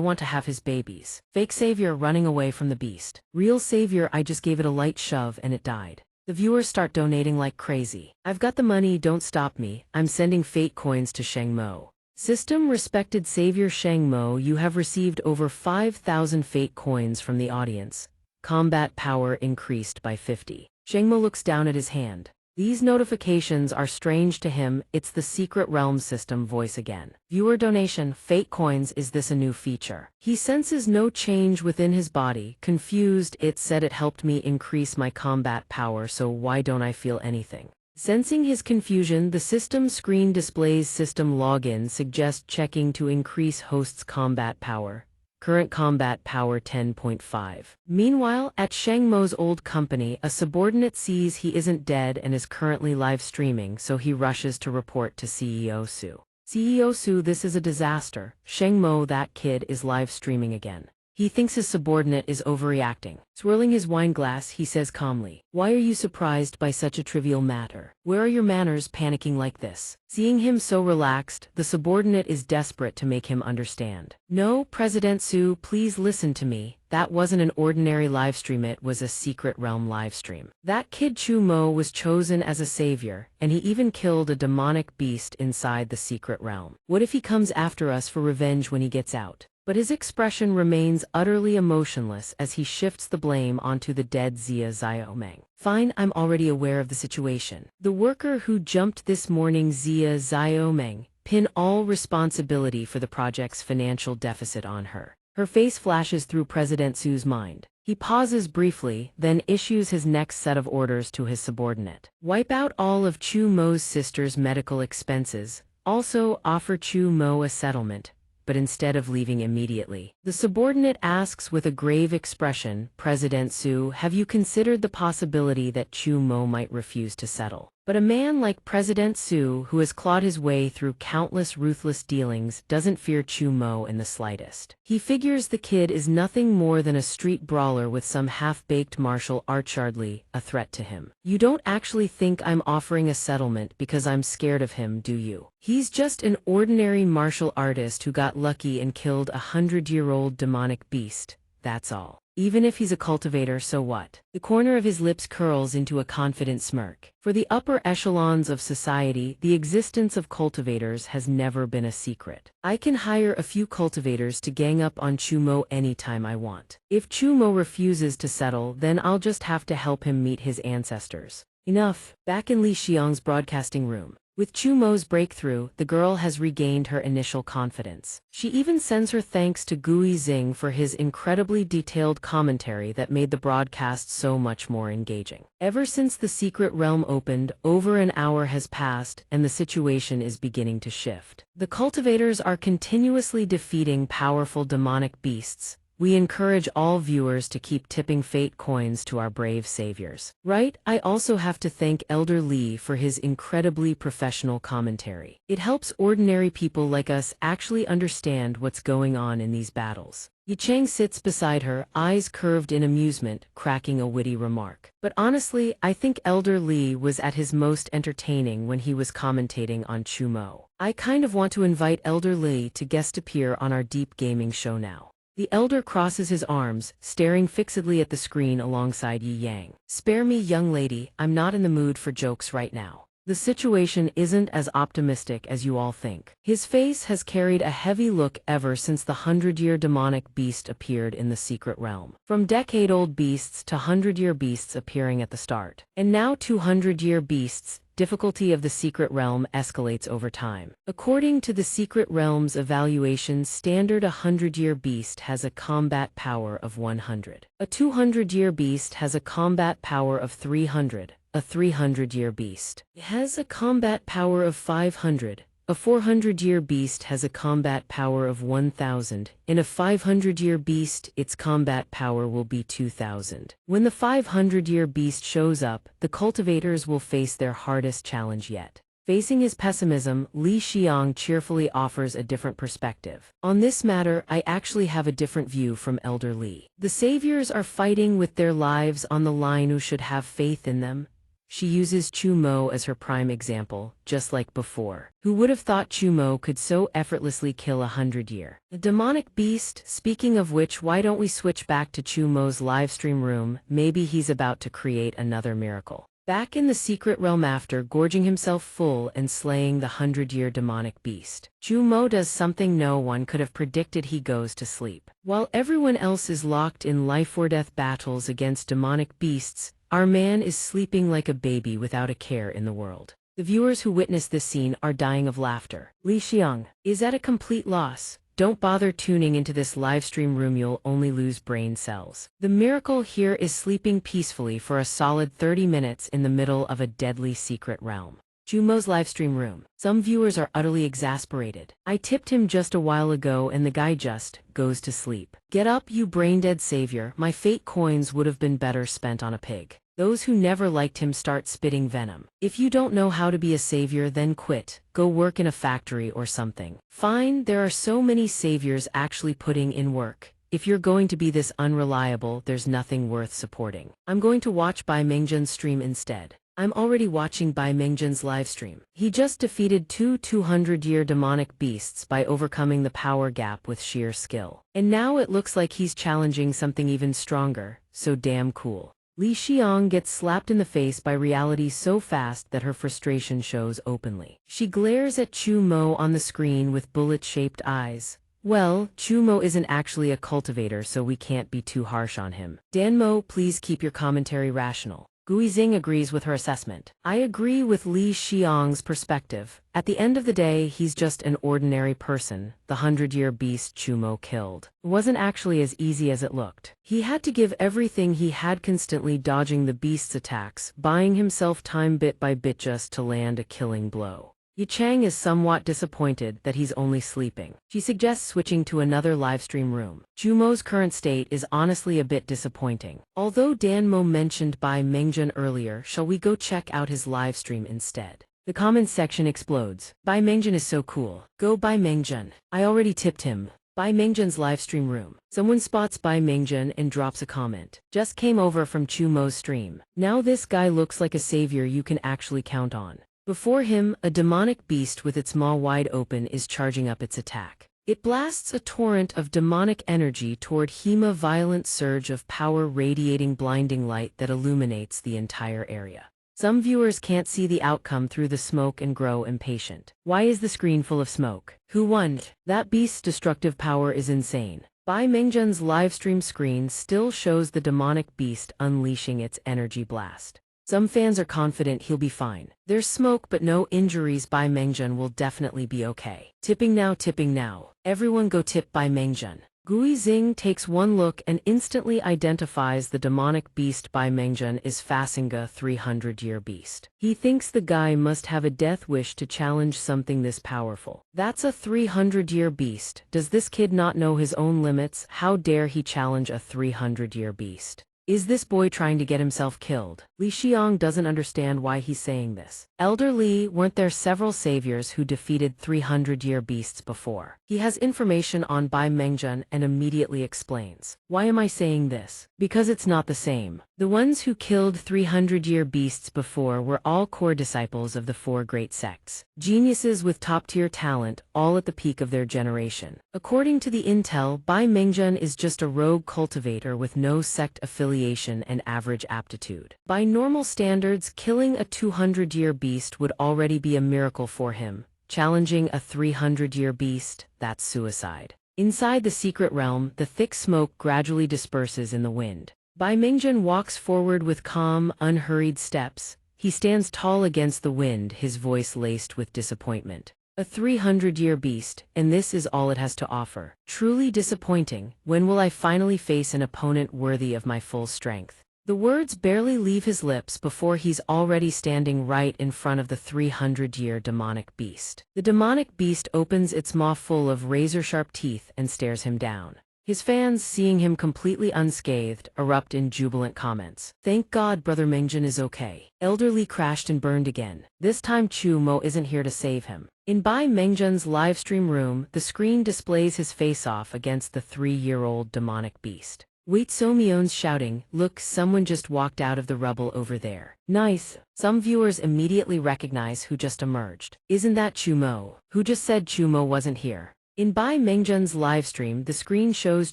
want to have his babies. Fake savior running away from the beast. Real savior, I just gave it a light shove and it died. The viewers start donating like crazy. I've got the money, don't stop me, I'm sending fate coins to Shang Mo. System respected savior Shang Mo, you have received over 5,000 fate coins from the audience. Combat power increased by 50. Shang Mo looks down at his hand. These notifications are strange to him, it's the secret realm system voice again. Viewer donation, fate coins, is this a new feature? He senses no change within his body, confused, it said it helped me increase my combat power, so why don't I feel anything? Sensing his confusion, the system screen displays system login, suggest checking to increase host's combat power. Current combat power 10.5. Meanwhile, at Shang Mo's old company, a subordinate sees he isn't dead and is currently live streaming, so he rushes to report to CEO Su. CEO Su, this is a disaster. Shang Mo, that kid, is live streaming again. He thinks his subordinate is overreacting. Swirling his wine glass, he says calmly, "Why are you surprised by such a trivial matter? Where are your manners panicking like this?" Seeing him so relaxed, the subordinate is desperate to make him understand. "No, President Su, please listen to me. That wasn't an ordinary livestream, it was a secret realm livestream. That kid Chu Mo was chosen as a savior, and he even killed a demonic beast inside the secret realm. What if he comes after us for revenge when he gets out?" But his expression remains utterly emotionless as he shifts the blame onto the dead Xia Xiaomeng. "Fine, I'm already aware of the situation. The worker who jumped this morning, Xia Xiaomeng, pin all responsibility for the project's financial deficit on her." Her face flashes through President Su's mind. He pauses briefly, then issues his next set of orders to his subordinate. "Wipe out all of Chu Mo's sister's medical expenses. Also offer Chu Mo a settlement, but instead of leaving immediately." The subordinate asks with a grave expression, "President Su, have you considered the possibility that Chu Mo might refuse to settle?" But a man like President Su, who has clawed his way through countless ruthless dealings, doesn't fear Chu Mo in the slightest. He figures the kid is nothing more than a street brawler with some half-baked martial arts, hardly a threat to him. "You don't actually think I'm offering a settlement because I'm scared of him, do you? He's just an ordinary martial artist who got lucky and killed a 100-year-old demonic beast, that's all. Even if he's a cultivator, so what?" The corner of his lips curls into a confident smirk. For the upper echelons of society, the existence of cultivators has never been a secret. "I can hire a few cultivators to gang up on Chu Mo anytime I want. If Chu Mo refuses to settle, then I'll just have to help him meet his ancestors." Enough. Back in Li Xiang's broadcasting room. With Chu Mo's breakthrough, the girl has regained her initial confidence. She even sends her thanks to Gui Xing for his incredibly detailed commentary that made the broadcast so much more engaging. Ever since the secret realm opened, over an hour has passed, and the situation is beginning to shift. The cultivators are continuously defeating powerful demonic beasts. We encourage all viewers to keep tipping fate coins to our brave saviors. Right, I also have to thank Elder Li for his incredibly professional commentary. It helps ordinary people like us actually understand what's going on in these battles. Yicheng sits beside her, eyes curved in amusement, cracking a witty remark. But honestly, I think Elder Li was at his most entertaining when he was commentating on Chu Mo. I kind of want to invite Elder Li to guest appear on our deep gaming show now. The elder crosses his arms, staring fixedly at the screen alongside Yi Yang. "Spare me, young lady, I'm not in the mood for jokes right now. The situation isn't as optimistic as you all think." His face has carried a heavy look ever since the 100-year demonic beast appeared in the secret realm. From decade-old beasts to 100-year beasts appearing at the start. And now 200-year beasts. Difficulty of the secret realm escalates over time. According to the secret realm's evaluation standard, a 100-year beast has a combat power of 100. A 200-year beast has a combat power of 300. A 300-year beast has a combat power of 500. A 400-year beast has a combat power of 1,000. In a 500-year beast, its combat power will be 2,000. When the 500-year beast shows up, the cultivators will face their hardest challenge yet. Facing his pessimism, Li Xiang cheerfully offers a different perspective. On this matter, I actually have a different view from Elder Li. The saviors are fighting with their lives on the line. Who should have faith in them? She uses Chu Mo as her prime example, just like before. Who would have thought Chu Mo could so effortlessly kill 100-year? A demonic beast? Speaking of which, why don't we switch back to Chu Mo's livestream room? Maybe he's about to create another miracle. Back in the secret realm after gorging himself full and slaying the 100-year demonic beast, Chu Mo does something no one could have predicted. He goes to sleep. While everyone else is locked in life-or-death battles against demonic beasts, our man is sleeping like a baby without a care in the world. The viewers who witness this scene are dying of laughter. Li Xiang is at a complete loss. Don't bother tuning into this livestream room, you'll only lose brain cells. The miracle here is sleeping peacefully for a solid 30 minutes in the middle of a deadly secret realm. Chu Mo's livestream room. Some viewers are utterly exasperated. I tipped him just a while ago and the guy just goes to sleep. Get up, you brain-dead savior. My fate coins would have been better spent on a pig. Those who never liked him start spitting venom. If you don't know how to be a savior, then quit. Go work in a factory or something. Fine, there are so many saviors actually putting in work. If you're going to be this unreliable, there's nothing worth supporting. I'm going to watch Bai Mengzhen's stream instead. I'm already watching Bai Mengzhen's livestream. He just defeated two 200-year demonic beasts by overcoming the power gap with sheer skill. And now it looks like he's challenging something even stronger, so damn cool. Li Xiang gets slapped in the face by reality so fast that her frustration shows openly. She glares at Chu Mo on the screen with bullet-shaped eyes. Well, Chu Mo isn't actually a cultivator, so we can't be too harsh on him. Dan Mo, please keep your commentary rational. Gui Xing agrees with her assessment. I agree with Li Xiang's perspective. At the end of the day, he's just an ordinary person. The 100-year beast Chu Mo killed wasn't actually as easy as it looked. He had to give everything he had, constantly dodging the beast's attacks, buying himself time bit by bit just to land a killing blow. Yi Chang is somewhat disappointed that he's only sleeping. She suggests switching to another livestream room. Chu Mo's current state is honestly a bit disappointing. Although Dan Mo mentioned Bai Mengzhen earlier, shall we go check out his livestream instead? The comments section explodes. Bai Mengzhen is so cool. Go Bai Mengzhen. I already tipped him. Bai Mengzhen's livestream room. Someone spots Bai Mengzhen and drops a comment. Just came over from Chu Mo's stream. Now this guy looks like a savior you can actually count on. Before him, a demonic beast with its maw wide open is charging up its attack. It blasts a torrent of demonic energy toward him, a violent surge of power radiating blinding light that illuminates the entire area. Some viewers can't see the outcome through the smoke and grow impatient. Why is the screen full of smoke? Who won? That beast's destructive power is insane. Bai Mengzhen's livestream screen still shows the demonic beast unleashing its energy blast. Some fans are confident he'll be fine. There's smoke but no injuries. Bai Mengzhen will definitely be okay. Tipping now, tipping now. Everyone go tip Bai Mengzhen. Gui Xing takes one look and instantly identifies the demonic beast Bai Mengzhen is Fasinga 300-year beast. He thinks the guy must have a death wish to challenge something this powerful. That's a 300-year beast. Does this kid not know his own limits? How dare he challenge a 300-year beast? Is this boy trying to get himself killed? Li Xiang doesn't understand why he's saying this. Elder Li, weren't there several saviors who defeated 300-year beasts before? He has information on Bai Mengzhen and immediately explains. Why am I saying this? Because it's not the same. The ones who killed 300-year beasts before were all core disciples of the four great sects. Geniuses with top-tier talent, all at the peak of their generation. According to the intel, Bai Mengzhen is just a rogue cultivator with no sect affiliation and average aptitude. By normal standards, killing a 200-year beast would already be a miracle for him. Challenging a 300-year beast, that's suicide. Inside the secret realm, the thick smoke gradually disperses in the wind. Bai Mengzhen walks forward with calm, unhurried steps. He stands tall against the wind, his voice laced with disappointment. A 300-year beast, and this is all it has to offer. Truly disappointing. When will I finally face an opponent worthy of my full strength? The words barely leave his lips before he's already standing right in front of the 300-year demonic beast. The demonic beast opens its maw full of razor-sharp teeth and stares him down. His fans, seeing him completely unscathed, erupt in jubilant comments. Thank God Brother Mengjun is okay. Elder Li crashed and burned again. This time Chu Mo isn't here to save him. In Bai Mengjun's livestream room, the screen displays his face-off against the 3-year-old demonic beast. Wait, So Mion's shouting, look, someone just walked out of the rubble over there. Nice. Some viewers immediately recognize who just emerged. Isn't that Chu Mo? Who just said Chu Mo wasn't here? In Bai Mengjun's livestream, the screen shows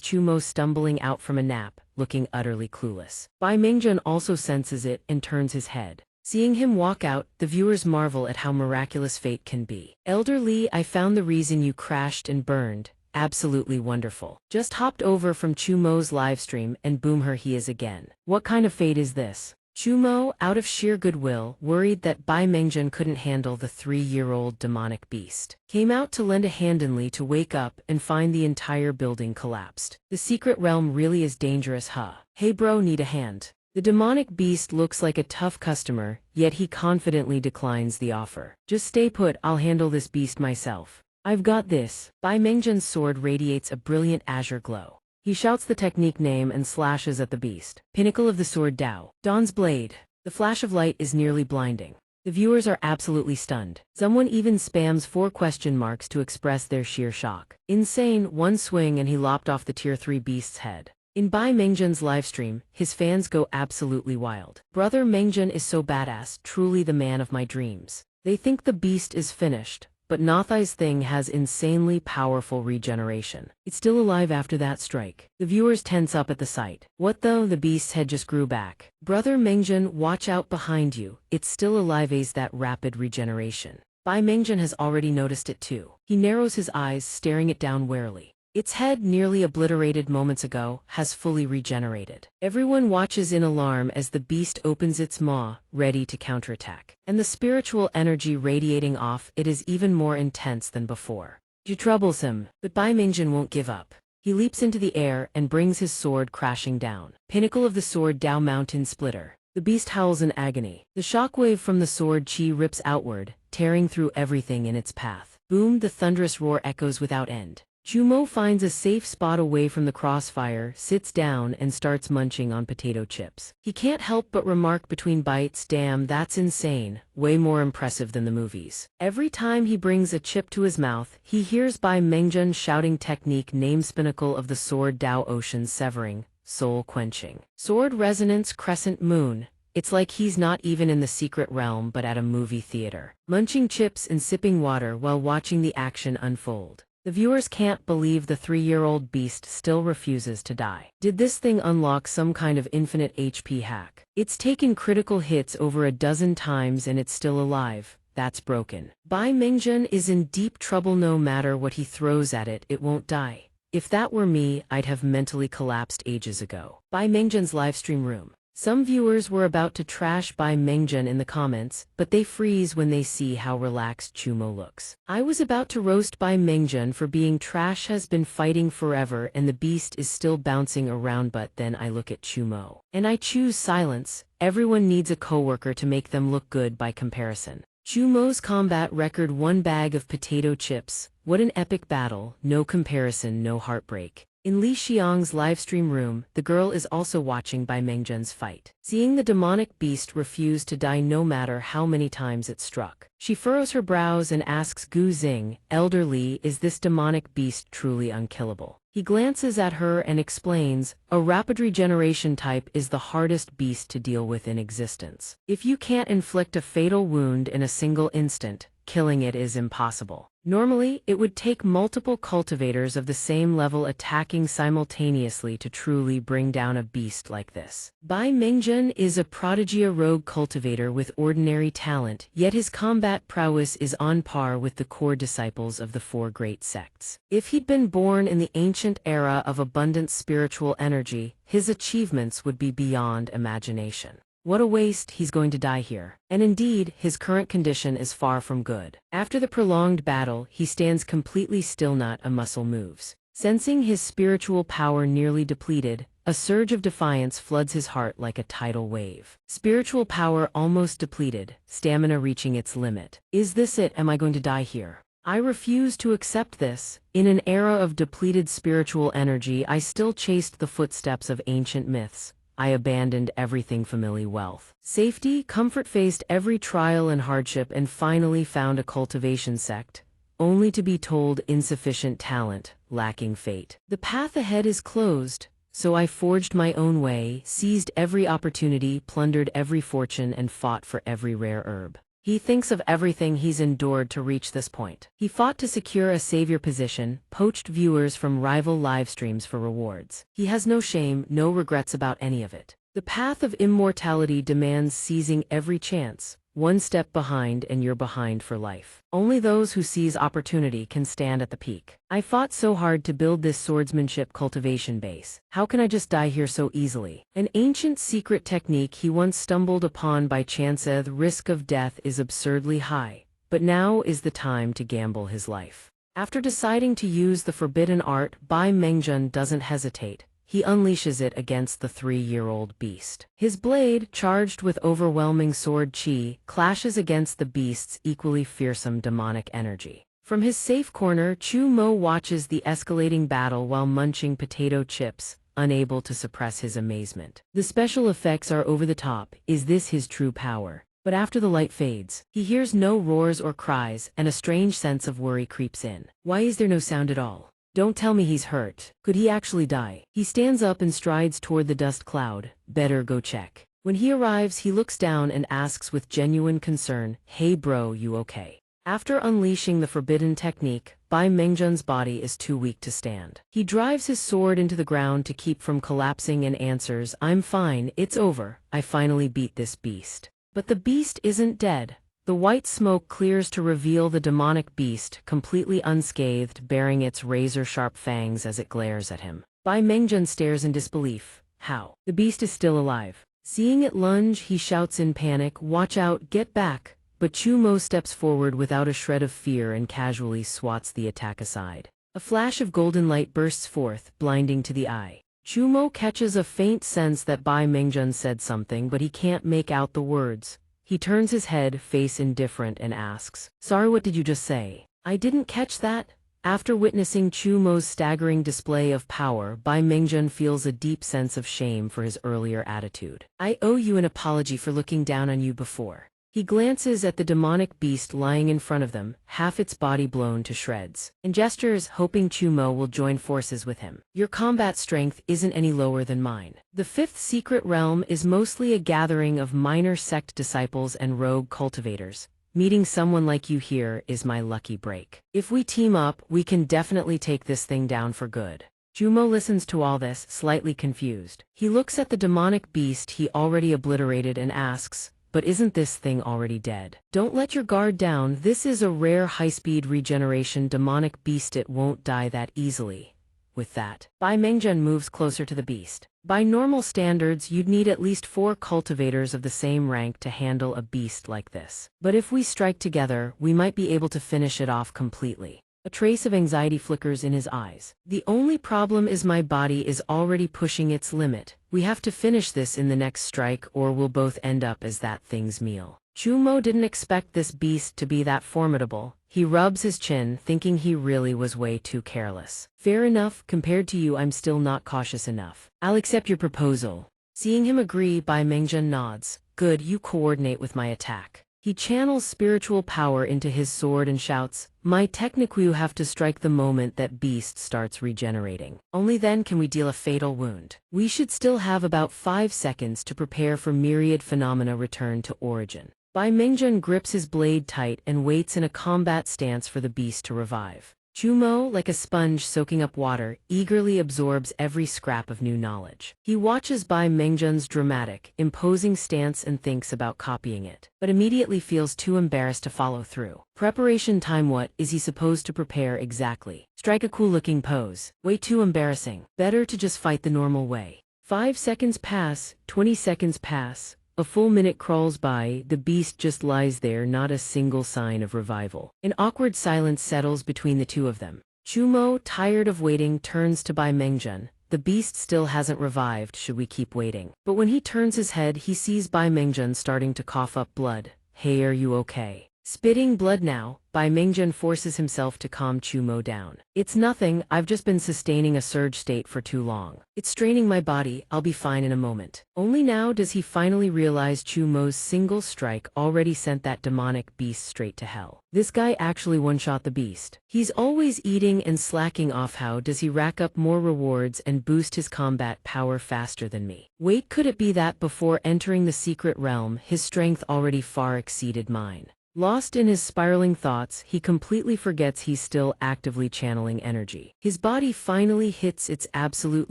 Chu Mo stumbling out from a nap, looking utterly clueless. Bai Mengjun also senses it and turns his head. Seeing him walk out, the viewers marvel at how miraculous fate can be. Elder Li, I found the reason you crashed and burned. Absolutely wonderful. Just hopped over from Chu Mo's livestream and boom, here he is again. What kind of fate is this? Chu Mo, out of sheer goodwill, worried that Bai Mengjun couldn't handle the 3-year-old demonic beast, came out to lend a hand in Li to wake up and find the entire building collapsed. The secret realm really is dangerous, huh? Hey bro, need a hand. The demonic beast looks like a tough customer, yet he confidently declines the offer. Just stay put, I'll handle this beast myself. I've got this. Bai Mengjun's sword radiates a brilliant azure glow. He shouts the technique name and slashes at the beast. Pinnacle of the sword Dao. Dawn's blade. The flash of light is nearly blinding. The viewers are absolutely stunned. Someone even spams 4 question marks to express their sheer shock. Insane, one swing and he lopped off the tier 3 beast's head. In Bai Mengjun's livestream, his fans go absolutely wild. Brother Mengjun is so badass, truly the man of my dreams. They think the beast is finished, but Nothai's thing has insanely powerful regeneration. It's still alive after that strike. The viewers tense up at the sight. What though, the beast's head just grew back. Brother Mengjun, watch out behind you. It's still alive, as that rapid regeneration. Bai Mengjun has already noticed it too. He narrows his eyes, staring it down warily. Its head, nearly obliterated moments ago, has fully regenerated. Everyone watches in alarm as the beast opens its maw, ready to counterattack. And the spiritual energy radiating off it is even more intense than before. You troublesome, but Bai Mengjun won't give up. He leaps into the air and brings his sword crashing down. Pinnacle of the sword Dao Mountain Splitter. The beast howls in agony. The shockwave from the sword chi rips outward, tearing through everything in its path. Boom, the thunderous roar echoes without end. Chu Mo finds a safe spot away from the crossfire, sits down and starts munching on potato chips. He can't help but remark between bites, damn, that's insane, way more impressive than the movies. Every time he brings a chip to his mouth, he hears Bai Mengjun shouting technique name Pinnacle of the sword Dao Ocean severing, soul quenching. Sword resonance crescent moon. It's like he's not even in the secret realm but at a movie theater, munching chips and sipping water while watching the action unfold. The viewers can't believe the 3-year-old beast still refuses to die. Did this thing unlock some kind of infinite HP hack? It's taken critical hits over a dozen times and it's still alive. That's broken. Bai Mengjun is in deep trouble. No matter what he throws at it, it won't die. If that were me, I'd have mentally collapsed ages ago. Bai Mengjun's livestream room. Some viewers were about to trash Bai Mengjun in the comments, but they freeze when they see how relaxed Chu Mo looks. I was about to roast Bai Mengjun for being trash, has been fighting forever and the beast is still bouncing around, but then I look at Chu Mo. And I choose silence. Everyone needs a coworker to make them look good by comparison. Chu Mo's combat record: 1 bag of potato chips. What an epic battle, no comparison, no heartbreak. In Li Xiang's livestream room, the girl is also watching Bai Mengjun's fight. Seeing the demonic beast refuse to die no matter how many times it struck, she furrows her brows and asks Gu Xing, Elder Li, is this demonic beast truly unkillable? He glances at her and explains, a rapid regeneration type is the hardest beast to deal with in existence. If you can't inflict a fatal wound in a single instant, killing it is impossible. Normally, it would take multiple cultivators of the same level attacking simultaneously to truly bring down a beast like this. Bai Mengjun is a prodigy, a rogue cultivator with ordinary talent, yet his combat prowess is on par with the core disciples of the 4 great sects. If he'd been born in the ancient era of abundant spiritual energy, his achievements would be beyond imagination. What a waste, he's going to die here. And indeed, his current condition is far from good. After the prolonged battle, he stands completely still, not a muscle moves. Sensing his spiritual power nearly depleted, a surge of defiance floods his heart like a tidal wave. Spiritual power almost depleted, stamina reaching its limit. Is this it? Am I going to die here? I refuse to accept this. In an era of depleted spiritual energy, I still chased the footsteps of ancient myths. I abandoned everything familiar wealth. Safety, comfort, faced every trial and hardship, and finally found a cultivation sect, only to be told insufficient talent, lacking fate. The path ahead is closed, so I forged my own way, seized every opportunity, plundered every fortune, and fought for every rare herb. He thinks of everything he's endured to reach this point. He fought to secure a savior position, poached viewers from rival live streams for rewards. He has no shame, no regrets about any of it. The path of immortality demands seizing every chance. One step behind and you're behind for life. Only those who seize opportunity can stand at the peak. I fought so hard to build this swordsmanship cultivation base. How can I just die here so easily? An ancient secret technique he once stumbled upon by chance. The risk of death is absurdly high, but now is the time to gamble his life. After deciding to use the forbidden art, Bai Mengjun doesn't hesitate. He unleashes it against the 3-year-old beast. His blade, charged with overwhelming sword chi, clashes against the beast's equally fearsome demonic energy. From his safe corner, Chu Mo watches the escalating battle while munching potato chips, unable to suppress his amazement. The special effects are over the top. Is this his true power? But after the light fades, he hears no roars or cries, and a strange sense of worry creeps in. Why is there no sound at all? Don't tell me he's hurt. Could he actually die? He stands up and strides toward the dust cloud. Better go check. When he arrives, he looks down and asks with genuine concern, "Hey bro, you okay?" After unleashing the forbidden technique, Bai Mengjun's body is too weak to stand. He drives his sword into the ground to keep from collapsing and answers, "I'm fine, it's over. I finally beat this beast." But the beast isn't dead. The white smoke clears to reveal the demonic beast, completely unscathed, baring its razor-sharp fangs as it glares at him. Bai Mengjun stares in disbelief. How? The beast is still alive. Seeing it lunge, he shouts in panic, "Watch out, get back!" But Chu Mo steps forward without a shred of fear and casually swats the attack aside. A flash of golden light bursts forth, blinding to the eye. Chu Mo catches a faint sense that Bai Mengjun said something, but he can't make out the words. He turns his head, face indifferent, and asks, "Sorry, what did you just say?" "I didn't catch that." After witnessing Chu Mo's staggering display of power, Bai Mengjun feels a deep sense of shame for his earlier attitude. "I owe you an apology for looking down on you before." He glances at the demonic beast lying in front of them, half its body blown to shreds, and gestures, hoping Chu Mo will join forces with him. "Your combat strength isn't any lower than mine." The fifth secret realm is mostly a gathering of minor sect disciples and rogue cultivators. Meeting someone like you here is my lucky break. If we team up, we can definitely take this thing down for good. Chu Mo listens to all this, slightly confused. He looks at the demonic beast he already obliterated and asks, "But isn't this thing already dead?" "Don't let your guard down. This is a rare high-speed regeneration demonic beast. It won't die that easily." With that, Bai Mengjun moves closer to the beast. By normal standards, you'd need at least 4 cultivators of the same rank to handle a beast like this. But if we strike together, we might be able to finish it off completely. A trace of anxiety flickers in his eyes. "The only problem is my body is already pushing its limit. We have to finish this in the next strike or we'll both end up as that thing's meal." Chu Mo didn't expect this beast to be that formidable. He rubs his chin, thinking he really was way too careless. "Fair enough, compared to you I'm still not cautious enough. I'll accept your proposal." Seeing him agree, Bai Mengjun nods. "Good, you coordinate with my attack." He channels spiritual power into his sword and shouts, "My technique, you have to strike the moment that beast starts regenerating. Only then can we deal a fatal wound. We should still have about 5 seconds to prepare for myriad phenomena return to origin." Bai Mengjun grips his blade tight and waits in a combat stance for the beast to revive. Chu Mo, like a sponge soaking up water, eagerly absorbs every scrap of new knowledge. He watches Bai Mengjun's dramatic, imposing stance and thinks about copying it, but immediately feels too embarrassed to follow through. Preparation time. What is he supposed to prepare exactly? Strike a cool-looking pose. Way too embarrassing. Better to just fight the normal way. 5 seconds pass, 20 seconds pass. A full minute crawls by, the beast just lies there, not a single sign of revival. An awkward silence settles between the two of them. Chu Mo, tired of waiting, turns to Bai Mengjun. "The beast still hasn't revived, should we keep waiting?" But when he turns his head, he sees Bai Mengjun starting to cough up blood. "Hey, are you okay?" Spitting blood now, Bai Mingjun forces himself to calm Chu Mo down. It's nothing, I've just been sustaining a surge state for too long. It's straining my body, I'll be fine in a moment. Only now does he finally realize Chu Mo's single strike already sent that demonic beast straight to hell. This guy actually one-shot the beast. He's always eating and slacking off. How does he rack up more rewards and boost his combat power faster than me? Wait, could it be that before entering the secret realm, his strength already far exceeded mine? Lost in his spiraling thoughts, he completely forgets he's still actively channeling energy. His body finally hits its absolute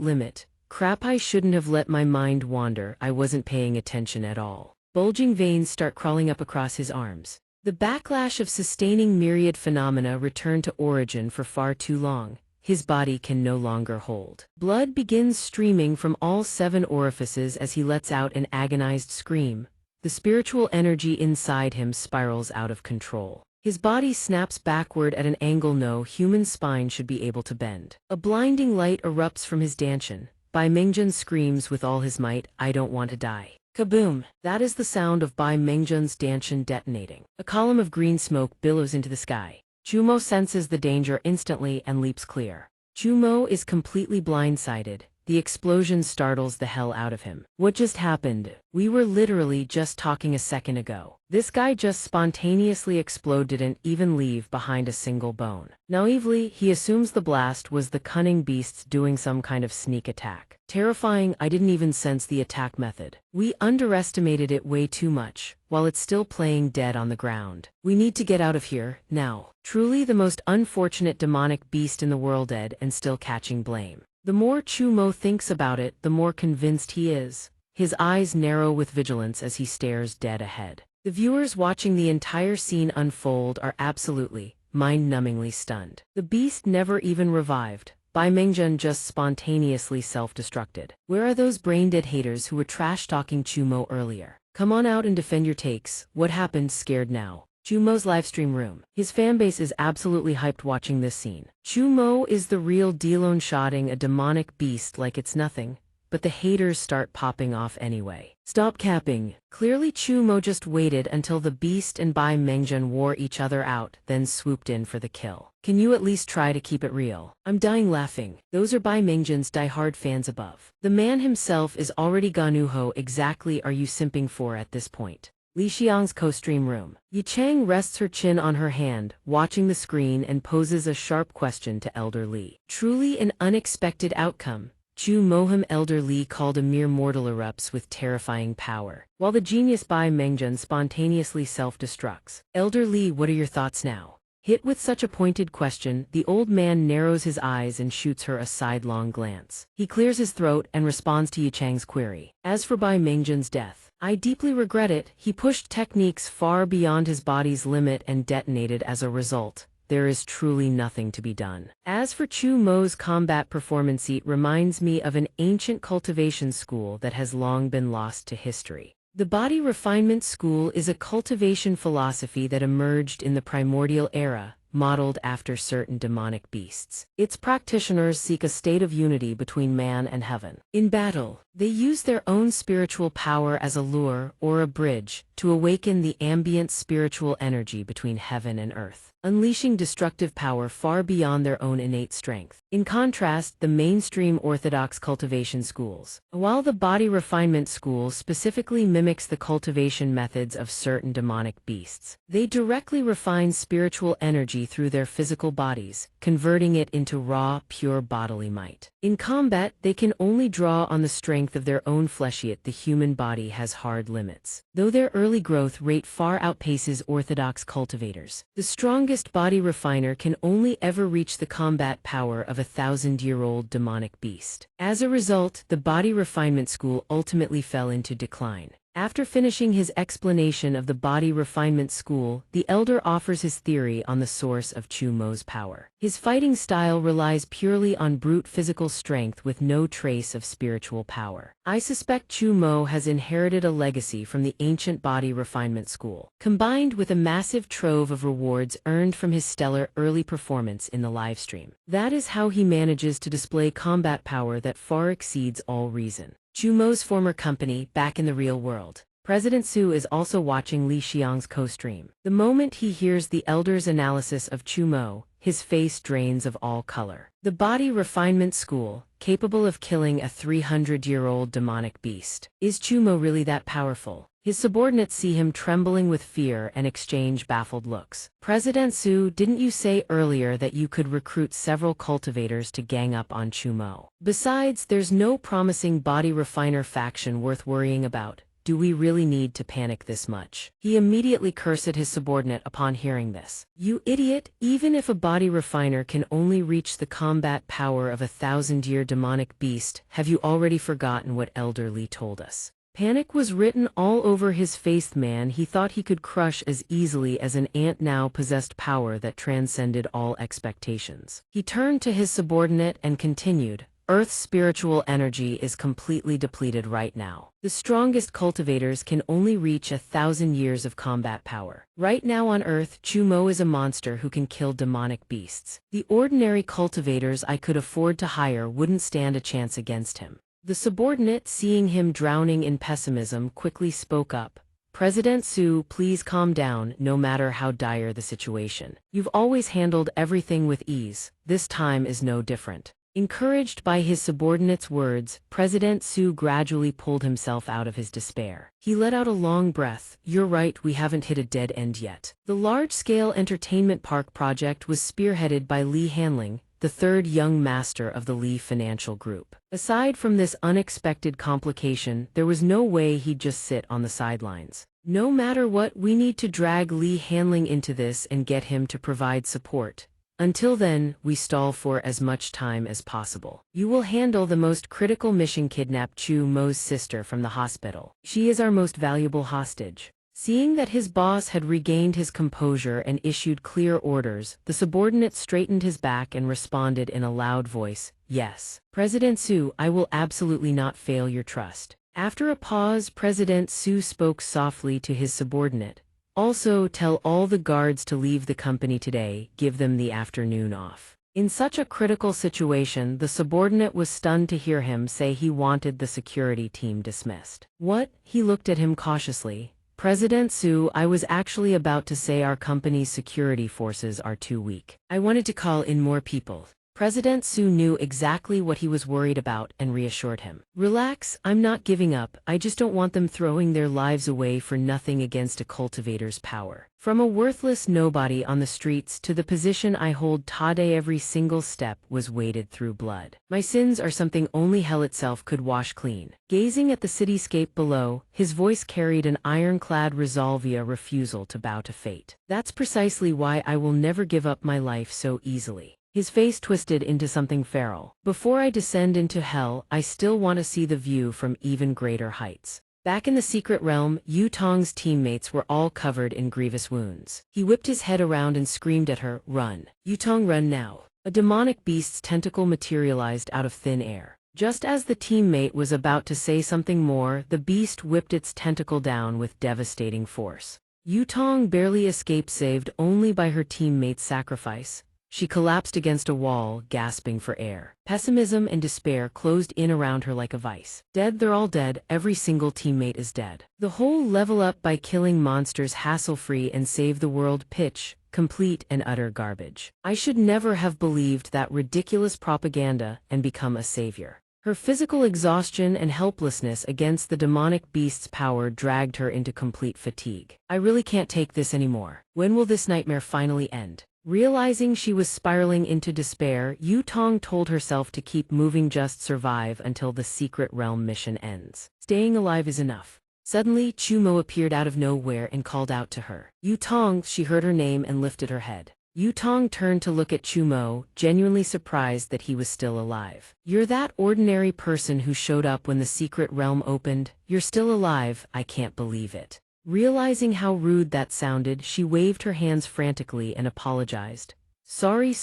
limit. Crap, I shouldn't have let my mind wander, I wasn't paying attention at all. Bulging veins start crawling up across his arms. The backlash of sustaining myriad phenomena return to origin for far too long. His body can no longer hold. Blood begins streaming from all 7 orifices as he lets out an agonized scream. The spiritual energy inside him spirals out of control. His body snaps backward at an angle no human spine should be able to bend. A blinding light erupts from his dantian. Bai Mingjun screams with all his might, I don't want to die. Kaboom! That is the sound of Bai Mingjun's dantian detonating. A column of green smoke billows into the sky. Chu Mo senses the danger instantly and leaps clear. Chu Mo is completely blindsided. The explosion startles the hell out of him. What just happened? We were literally just talking a second ago. This guy just spontaneously exploded, didn't even leave behind a single bone. Naively, he assumes the blast was the cunning beasts doing some kind of sneak attack. Terrifying, I didn't even sense the attack method. We underestimated it way too much, while it's still playing dead on the ground. We need to get out of here, now. Truly the most unfortunate demonic beast in the world, dead and still catching blame. The more Chu Mo thinks about it, the more convinced he is. His eyes narrow with vigilance as he stares dead ahead. The viewers watching the entire scene unfold are absolutely, mind-numbingly stunned. The beast never even revived. Bai Mingjun just spontaneously self-destructed. Where are those brain-dead haters who were trash-talking Chu Mo earlier? Come on out and defend your takes. What happened? Scared now? Chu Mo's livestream room. His fanbase is absolutely hyped watching this scene. Chu Mo is the real deal, shotting a demonic beast like it's nothing, but the haters start popping off anyway. Stop capping. Clearly Chu Mo just waited until the beast and Bai Mingjun wore each other out, then swooped in for the kill. Can you at least try to keep it real? I'm dying laughing. Those are Bai Mingjun's die-hard fans above. The man himself is already gone. Who exactly are you simping for at this point? Li Xiang's co-stream room. Yi Chang rests her chin on her hand, watching the screen, and poses a sharp question to Elder Li. Truly an unexpected outcome. Chu Moham Elder Li called a mere mortal erupts with terrifying power, while the genius Bai Mingjun spontaneously self-destructs. Elder Li, what are your thoughts now? Hit with such a pointed question, the old man narrows his eyes and shoots her a sidelong glance. He clears his throat and responds to Yi Chang's query. As for Bai Mingjun's death, I deeply regret it. He pushed techniques far beyond his body's limit and detonated as a result. There is truly nothing to be done. As for Chu Mo's combat performance, it reminds me of an ancient cultivation school that has long been lost to history. The body refinement school is a cultivation philosophy that emerged in the primordial era, modeled after certain demonic beasts. Its practitioners seek a state of unity between man and heaven. In battle, they use their own spiritual power as a lure or a bridge to awaken the ambient spiritual energy between heaven and earth, unleashing destructive power far beyond their own innate strength. In contrast, the mainstream orthodox cultivation schools, while the body refinement school specifically mimics the cultivation methods of certain demonic beasts, they directly refine spiritual energy through their physical bodies, converting it into raw, pure bodily might. In combat, they can only draw on the strength of their own flesh, yet the human body has hard limits. Though their early growth rate far outpaces orthodox cultivators, the strongest body refiner can only ever reach the combat power of a 1,000-year-old demonic beast. As a result, the body refinement school ultimately fell into decline. After finishing his explanation of the body refinement school, the elder offers his theory on the source of Chu Mo's power. His fighting style relies purely on brute physical strength with no trace of spiritual power. I suspect Chu Mo has inherited a legacy from the ancient body refinement school, combined with a massive trove of rewards earned from his stellar early performance in the livestream. That is how he manages to display combat power that far exceeds all reason. Chu Mo's former company, back in the real world. President Su is also watching Li Xiang's co-stream. The moment he hears the elder's analysis of Chumo, his face drains of all color. The body refinement school, capable of killing a 300-year-old demonic beast. Is Chumo really that powerful? His subordinates see him trembling with fear and exchange baffled looks. President Su, didn't you say earlier that you could recruit several cultivators to gang up on Chumo? Besides, there's no promising body refiner faction worth worrying about. Do we really need to panic this much? He immediately cursed his subordinate upon hearing this. You idiot, even if a body refiner can only reach the combat power of a 1,000-year demonic beast, have you already forgotten what Elder Li told us? Panic was written all over his face. Man, he thought he could crush as easily as an ant now possessed power that transcended all expectations. He turned to his subordinate and continued, Earth's spiritual energy is completely depleted right now. The strongest cultivators can only reach 1,000 years of combat power. Right now on Earth, Chumo is a monster who can kill demonic beasts. The ordinary cultivators I could afford to hire wouldn't stand a chance against him. The subordinate, seeing him drowning in pessimism, quickly spoke up. President Su, please calm down, no matter how dire the situation. You've always handled everything with ease. This time is no different. Encouraged by his subordinate's words, President Su gradually pulled himself out of his despair. He let out a long breath. You're right, we haven't hit a dead end yet. The large-scale entertainment park project was spearheaded by Li Hanling, the third young master of the Li Financial Group. Aside from this unexpected complication, there was no way he'd just sit on the sidelines. No matter what, we need to drag Li Hanling into this and get him to provide support. Until then, we stall for as much time as possible. You will handle the most critical mission: kidnap Chu Mo's sister from the hospital. She is our most valuable hostage. Seeing that his boss had regained his composure and issued clear orders, the subordinate straightened his back and responded in a loud voice, Yes, President Su, I will absolutely not fail your trust. After a pause, President Su spoke softly to his subordinate. Also, tell all the guards to leave the company today, give them the afternoon off. In such a critical situation, the subordinate was stunned to hear him say he wanted the security team dismissed. What? He looked at him cautiously. President Su, I was actually about to say our company's security forces are too weak. I wanted to call in more people. President Su knew exactly what he was worried about and reassured him. Relax, I'm not giving up, I just don't want them throwing their lives away for nothing against a cultivator's power. From a worthless nobody on the streets to the position I hold today, every single step was waded through blood. My sins are something only hell itself could wash clean. Gazing at the cityscape below, his voice carried an ironclad resolve, a refusal to bow to fate. That's precisely why I will never give up my life so easily. His face twisted into something feral. Before I descend into hell, I still want to see the view from even greater heights. Back in the secret realm, Yu Tong's teammates were all covered in grievous wounds. He whipped his head around and screamed at her, Run. Yu Tong, run now. A demonic beast's tentacle materialized out of thin air. Just as the teammate was about to say something more, the beast whipped its tentacle down with devastating force. Yu Tong barely escaped, saved only by her teammate's sacrifice. She collapsed against a wall, gasping for air. Pessimism and despair closed in around her like a vice. Dead, they're all dead, every single teammate is dead. The whole level up by killing monsters hassle-free and save the world pitch, complete and utter garbage. I should never have believed that ridiculous propaganda and become a savior. Her physical exhaustion and helplessness against the demonic beast's power dragged her into complete fatigue. I really can't take this anymore. When will this nightmare finally end? Realizing she was spiraling into despair, Yu Tong told herself to keep moving, just survive until the secret realm mission ends. Staying alive is enough. Suddenly, Chumo appeared out of nowhere and called out to her. Yu Tong, she heard her name and lifted her head. Yu Tong turned to look at Chumo, genuinely surprised that he was still alive. You're that ordinary person who showed up when the secret realm opened? You're still alive? I can't believe it. Realizing how rude that sounded, she waved her hands frantically and apologized. Sorry,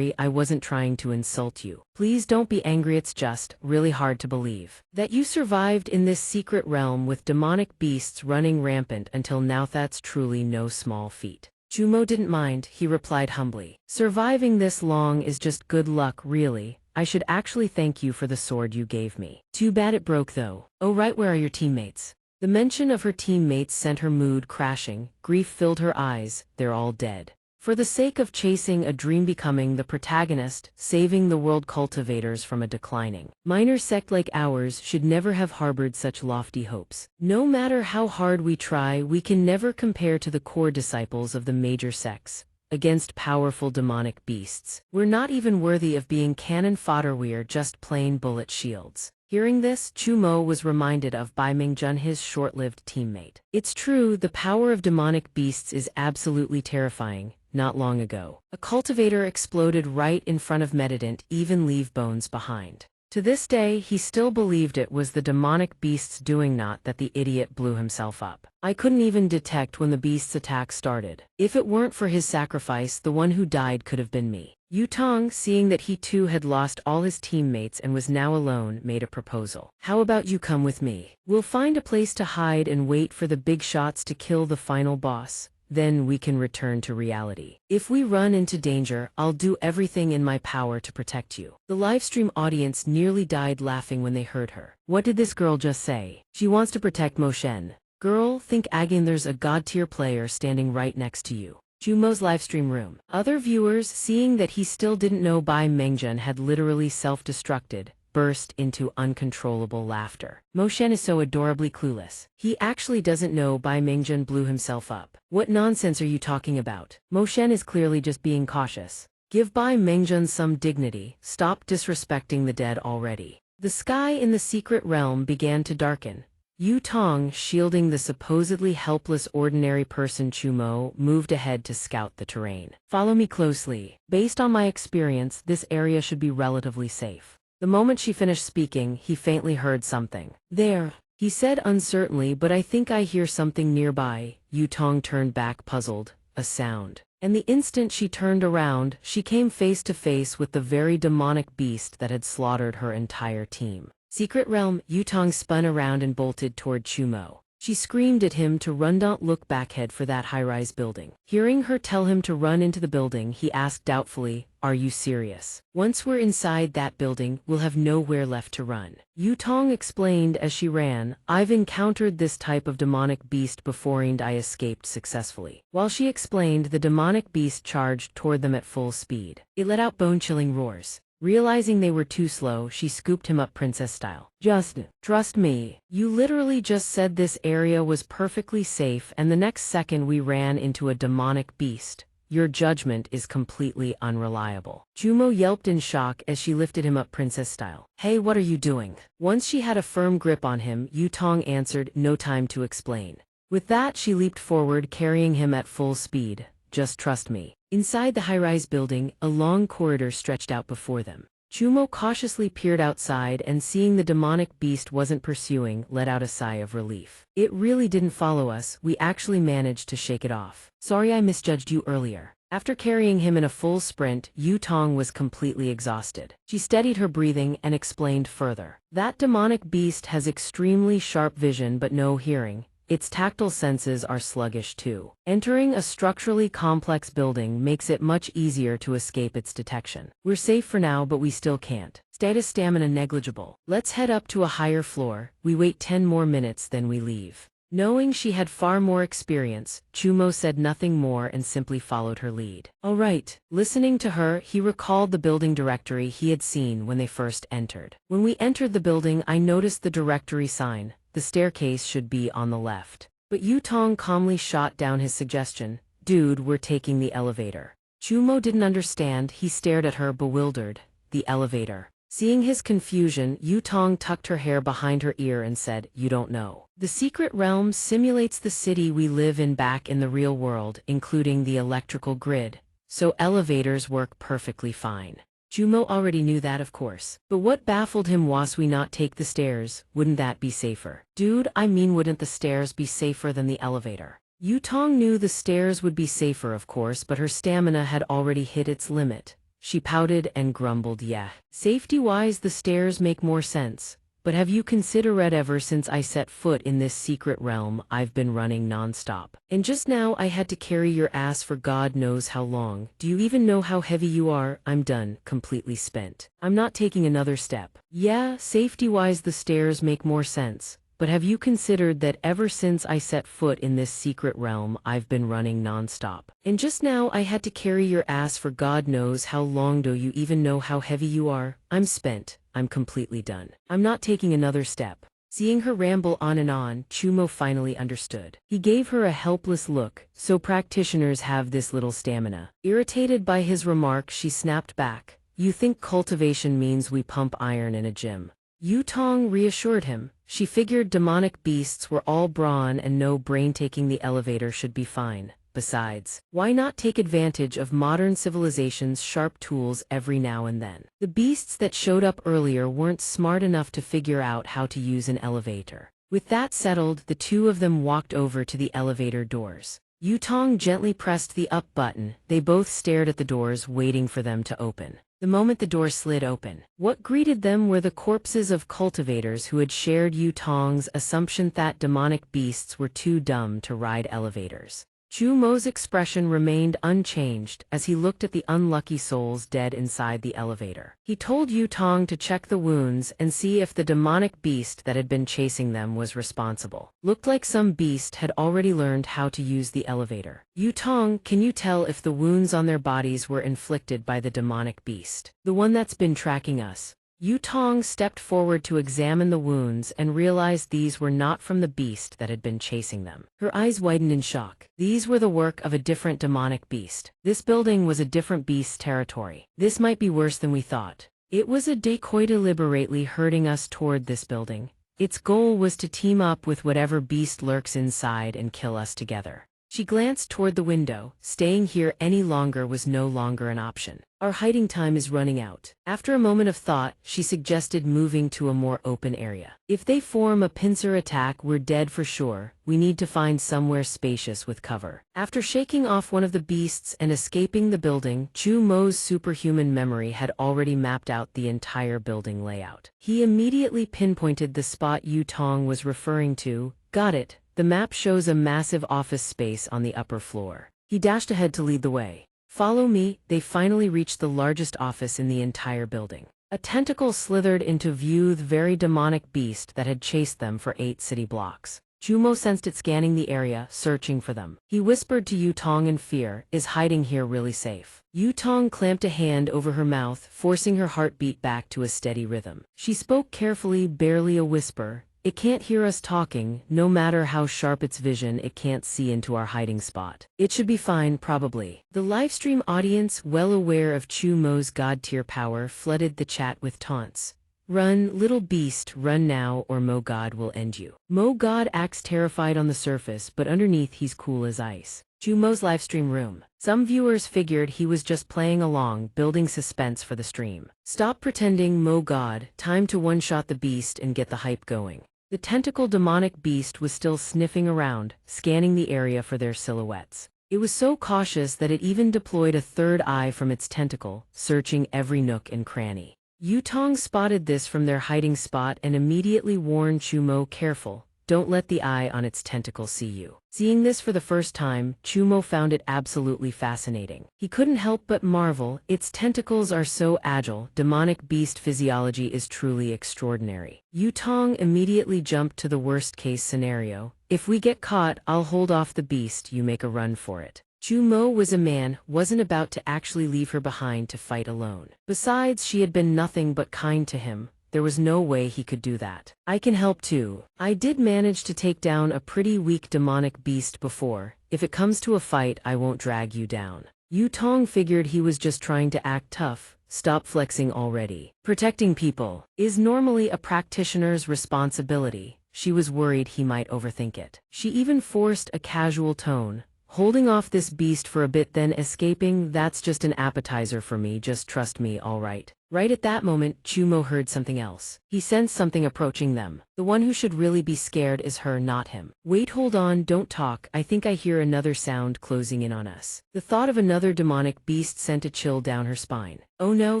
I wasn't trying to insult you. Please don't be angry, it's just really hard to believe that you survived in this secret realm with demonic beasts running rampant until now. That's truly no small feat. Chumo didn't mind, he replied humbly. Surviving this long is just good luck, really. I should actually thank you for the sword you gave me. Too bad it broke though. Oh right, where are your teammates? The mention of her teammates sent her mood crashing, grief filled her eyes, they're all dead. For the sake of chasing a dream, becoming the protagonist, saving the world, cultivators from a declining minor sect like ours should never have harbored such lofty hopes. No matter how hard we try, we can never compare to the core disciples of the major sects. Against powerful demonic beasts, we're not even worthy of being cannon fodder, we're just plain bullet shields. Hearing this, Chumo was reminded of Bai Mingjun, his short-lived teammate. It's true, the power of demonic beasts is absolutely terrifying. Not long ago, a cultivator exploded right in front of Med, didn't even leave bones behind. To this day, he still believed it was the demonic beasts doing, not that the idiot blew himself up. I couldn't even detect when the beast's attack started. If it weren't for his sacrifice, the one who died could have been me. Yutong, seeing that he too had lost all his teammates and was now alone, made a proposal. How about you come with me? We'll find a place to hide and wait for the big shots to kill the final boss. Then we can return to reality. If we run into danger, I'll do everything in my power to protect you. The livestream audience nearly died laughing when they heard her. What did this girl just say? She wants to protect Mo Shen. Girl, think again, there's a god-tier player standing right next to you. Jumo's livestream room. Other viewers, seeing that he still didn't know Bai Mingjun had literally self-destructed, burst into uncontrollable laughter. Mo Shen is so adorably clueless. He actually doesn't know Bai Mingjun blew himself up. What nonsense are you talking about? Mo Shen is clearly just being cautious. Give Bai Mingjun some dignity. Stop disrespecting the dead already. The sky in the secret realm began to darken. Yu Tong, shielding the supposedly helpless ordinary person Chumo, moved ahead to scout the terrain. Follow me closely. Based on my experience, this area should be relatively safe. The moment she finished speaking, he faintly heard something. There, he said uncertainly, but I think I hear something nearby. Yu Tong turned back puzzled. A sound. And the instant she turned around, she came face to face with the very demonic beast that had slaughtered her entire team. Secret realm. Yu Tong spun around and bolted toward Chumo. She screamed at him to run. Don't look back, head for that high-rise building. Hearing her tell him to run into the building, he asked doubtfully, are you serious? Once we're inside that building, we'll have nowhere left to run. Yu Tong explained as she ran, I've encountered this type of demonic beast before and I escaped successfully. While she explained, the demonic beast charged toward them at full speed. It let out bone-chilling roars. Realizing they were too slow, she scooped him up princess style. Just trust me. You literally just said this area was perfectly safe and the next second we ran into a demonic beast. Your judgment is completely unreliable. Chumo yelped in shock as she lifted him up princess style. Hey, what are you doing? Once she had a firm grip on him, Yu Tong answered, no time to explain. With that, she leaped forward, carrying him at full speed. Just trust me. Inside the high-rise building, a long corridor stretched out before them. Chumo cautiously peered outside and seeing the demonic beast wasn't pursuing, let out a sigh of relief. It really didn't follow us, we actually managed to shake it off. Sorry I misjudged you earlier. After carrying him in a full sprint, Yu Tong was completely exhausted. She steadied her breathing and explained further. That demonic beast has extremely sharp vision but no hearing. Its tactile senses are sluggish too. Entering a structurally complex building makes it much easier to escape its detection. We're safe for now, but we still can't. Status stamina negligible. Let's head up to a higher floor. We wait 10 more minutes, then we leave. Knowing she had far more experience, Chumo said nothing more and simply followed her lead. All right. Listening to her, he recalled the building directory he had seen when they first entered. When we entered the building, I noticed the directory sign. The staircase should be on the left. But Yu Tong calmly shot down his suggestion. Dude, we're taking the elevator. Chumo didn't understand, he stared at her bewildered. The elevator. Seeing his confusion, Yu Tong tucked her hair behind her ear and said, you don't know. The secret realm simulates the city we live in back in the real world, including the electrical grid. So elevators work perfectly fine. Chumo already knew that, of course. But what baffled him was we not take the stairs. Wouldn't that be safer? Dude, I mean, wouldn't the stairs be safer than the elevator? Yu Tong knew the stairs would be safer, of course, but her stamina had already hit its limit. She pouted and grumbled, yeah. Safety-wise, the stairs make more sense. But have you considered ever since I set foot in this secret realm, I've been running non-stop. And just now I had to carry your ass for God knows how long. Do you even know how heavy you are? I'm done, completely spent. I'm not taking another step. Yeah, safety-wise the stairs make more sense. but have you considered that ever since I set foot in this secret realm, I've been running nonstop? And just now I had to carry your ass for God knows how long. Do you even know how heavy you are? I'm spent. I'm completely done. I'm not taking another step. Seeing her ramble on and on, Chumo finally understood. He gave her a helpless look. So practitioners have this little stamina. Irritated by his remark, she snapped back. You think cultivation means we pump iron in a gym? Yu Tong reassured him. She figured demonic beasts were all brawn and no brain. Taking the elevator should be fine. Besides, why not take advantage of modern civilization's sharp tools every now and then? The beasts that showed up earlier weren't smart enough to figure out how to use an elevator. With that settled, the two of them walked over to the elevator doors. Yu Tong gently pressed the up button. They both stared at the doors, waiting for them to open. The moment the door slid open, what greeted them were the corpses of cultivators who had shared Yu Tong's assumption that demonic beasts were too dumb to ride elevators. Chu Mo's expression remained unchanged as he looked at the unlucky souls dead inside the elevator. He told Yu Tong to check the wounds and see if the demonic beast that had been chasing them was responsible. Looked like some beast had already learned how to use the elevator. Yu Tong, can you tell if the wounds on their bodies were inflicted by the demonic beast? The one that's been tracking us. Yu Tong stepped forward to examine the wounds and realized these were not from the beast that had been chasing them. Her eyes widened in shock. These were the work of a different demonic beast. This building was a different beast's territory. This might be worse than we thought. It was a decoy deliberately herding us toward this building. Its goal was to team up with whatever beast lurks inside and kill us together. She glanced toward the window. Staying here any longer was no longer an option. Our hiding time is running out. After a moment of thought, she suggested moving to a more open area. If they form a pincer attack, we're dead for sure. We need to find somewhere spacious with cover. After shaking off one of the beasts and escaping the building, Chu Mo's superhuman memory had already mapped out the entire building layout. He immediately pinpointed the spot Yu Tong was referring to. Got it. The map shows a massive office space on the upper floor. He dashed ahead to lead the way. Follow me. They finally reached the largest office in the entire building. A tentacle slithered into view the very demonic beast that had chased them for 8 city blocks. Chumo sensed it scanning the area, searching for them. He whispered to Yu Tong in fear, is hiding here really safe? Yu Tong clamped a hand over her mouth, forcing her heartbeat back to a steady rhythm. She spoke carefully, barely a whisper. It can't hear us talking. No matter how sharp its vision, it can't see into our hiding spot. It should be fine, probably. The livestream audience, well aware of Chu Mo's god-tier power, flooded the chat with taunts. Run, little beast, run now or Mo God will end you. Mo God acts terrified on the surface, but underneath he's cool as ice. Chu Mo's livestream room. Some viewers figured he was just playing along, building suspense for the stream. Stop pretending, Mo God. Time to one-shot the beast and get the hype going. The tentacle demonic beast was still sniffing around, scanning the area for their silhouettes. It was so cautious that it even deployed a third eye from its tentacle, searching every nook and cranny. Yu Tong spotted this from their hiding spot and immediately warned Chu Mo, careful, don't let the eye on its tentacle see you. Seeing this for the first time, Chu Mo found it absolutely fascinating. He couldn't help but marvel, its tentacles are so agile, demonic beast physiology is truly extraordinary. Yu Tong immediately jumped to the worst-case scenario. If we get caught, I'll hold off the beast, you make a run for it. Chu Mo was a man, wasn't about to actually leave her behind to fight alone. Besides, she had been nothing but kind to him. There was no way he could do that. I can help too. I did manage to take down a pretty weak demonic beast before. If it comes to a fight, I won't drag you down. Yu Tong figured he was just trying to act tough. Stop flexing already. Protecting people is normally a practitioner's responsibility. She was worried he might overthink it. She even forced a casual tone. Holding off this beast for a bit then escaping, that's just an appetizer for me, just trust me, alright. Right at that moment, Chu Mo heard something else. He sensed something approaching them. The one who should really be scared is her, not him. Wait, hold on, don't talk, I think I hear another sound closing in on us. The thought of another demonic beast sent a chill down her spine. Oh no,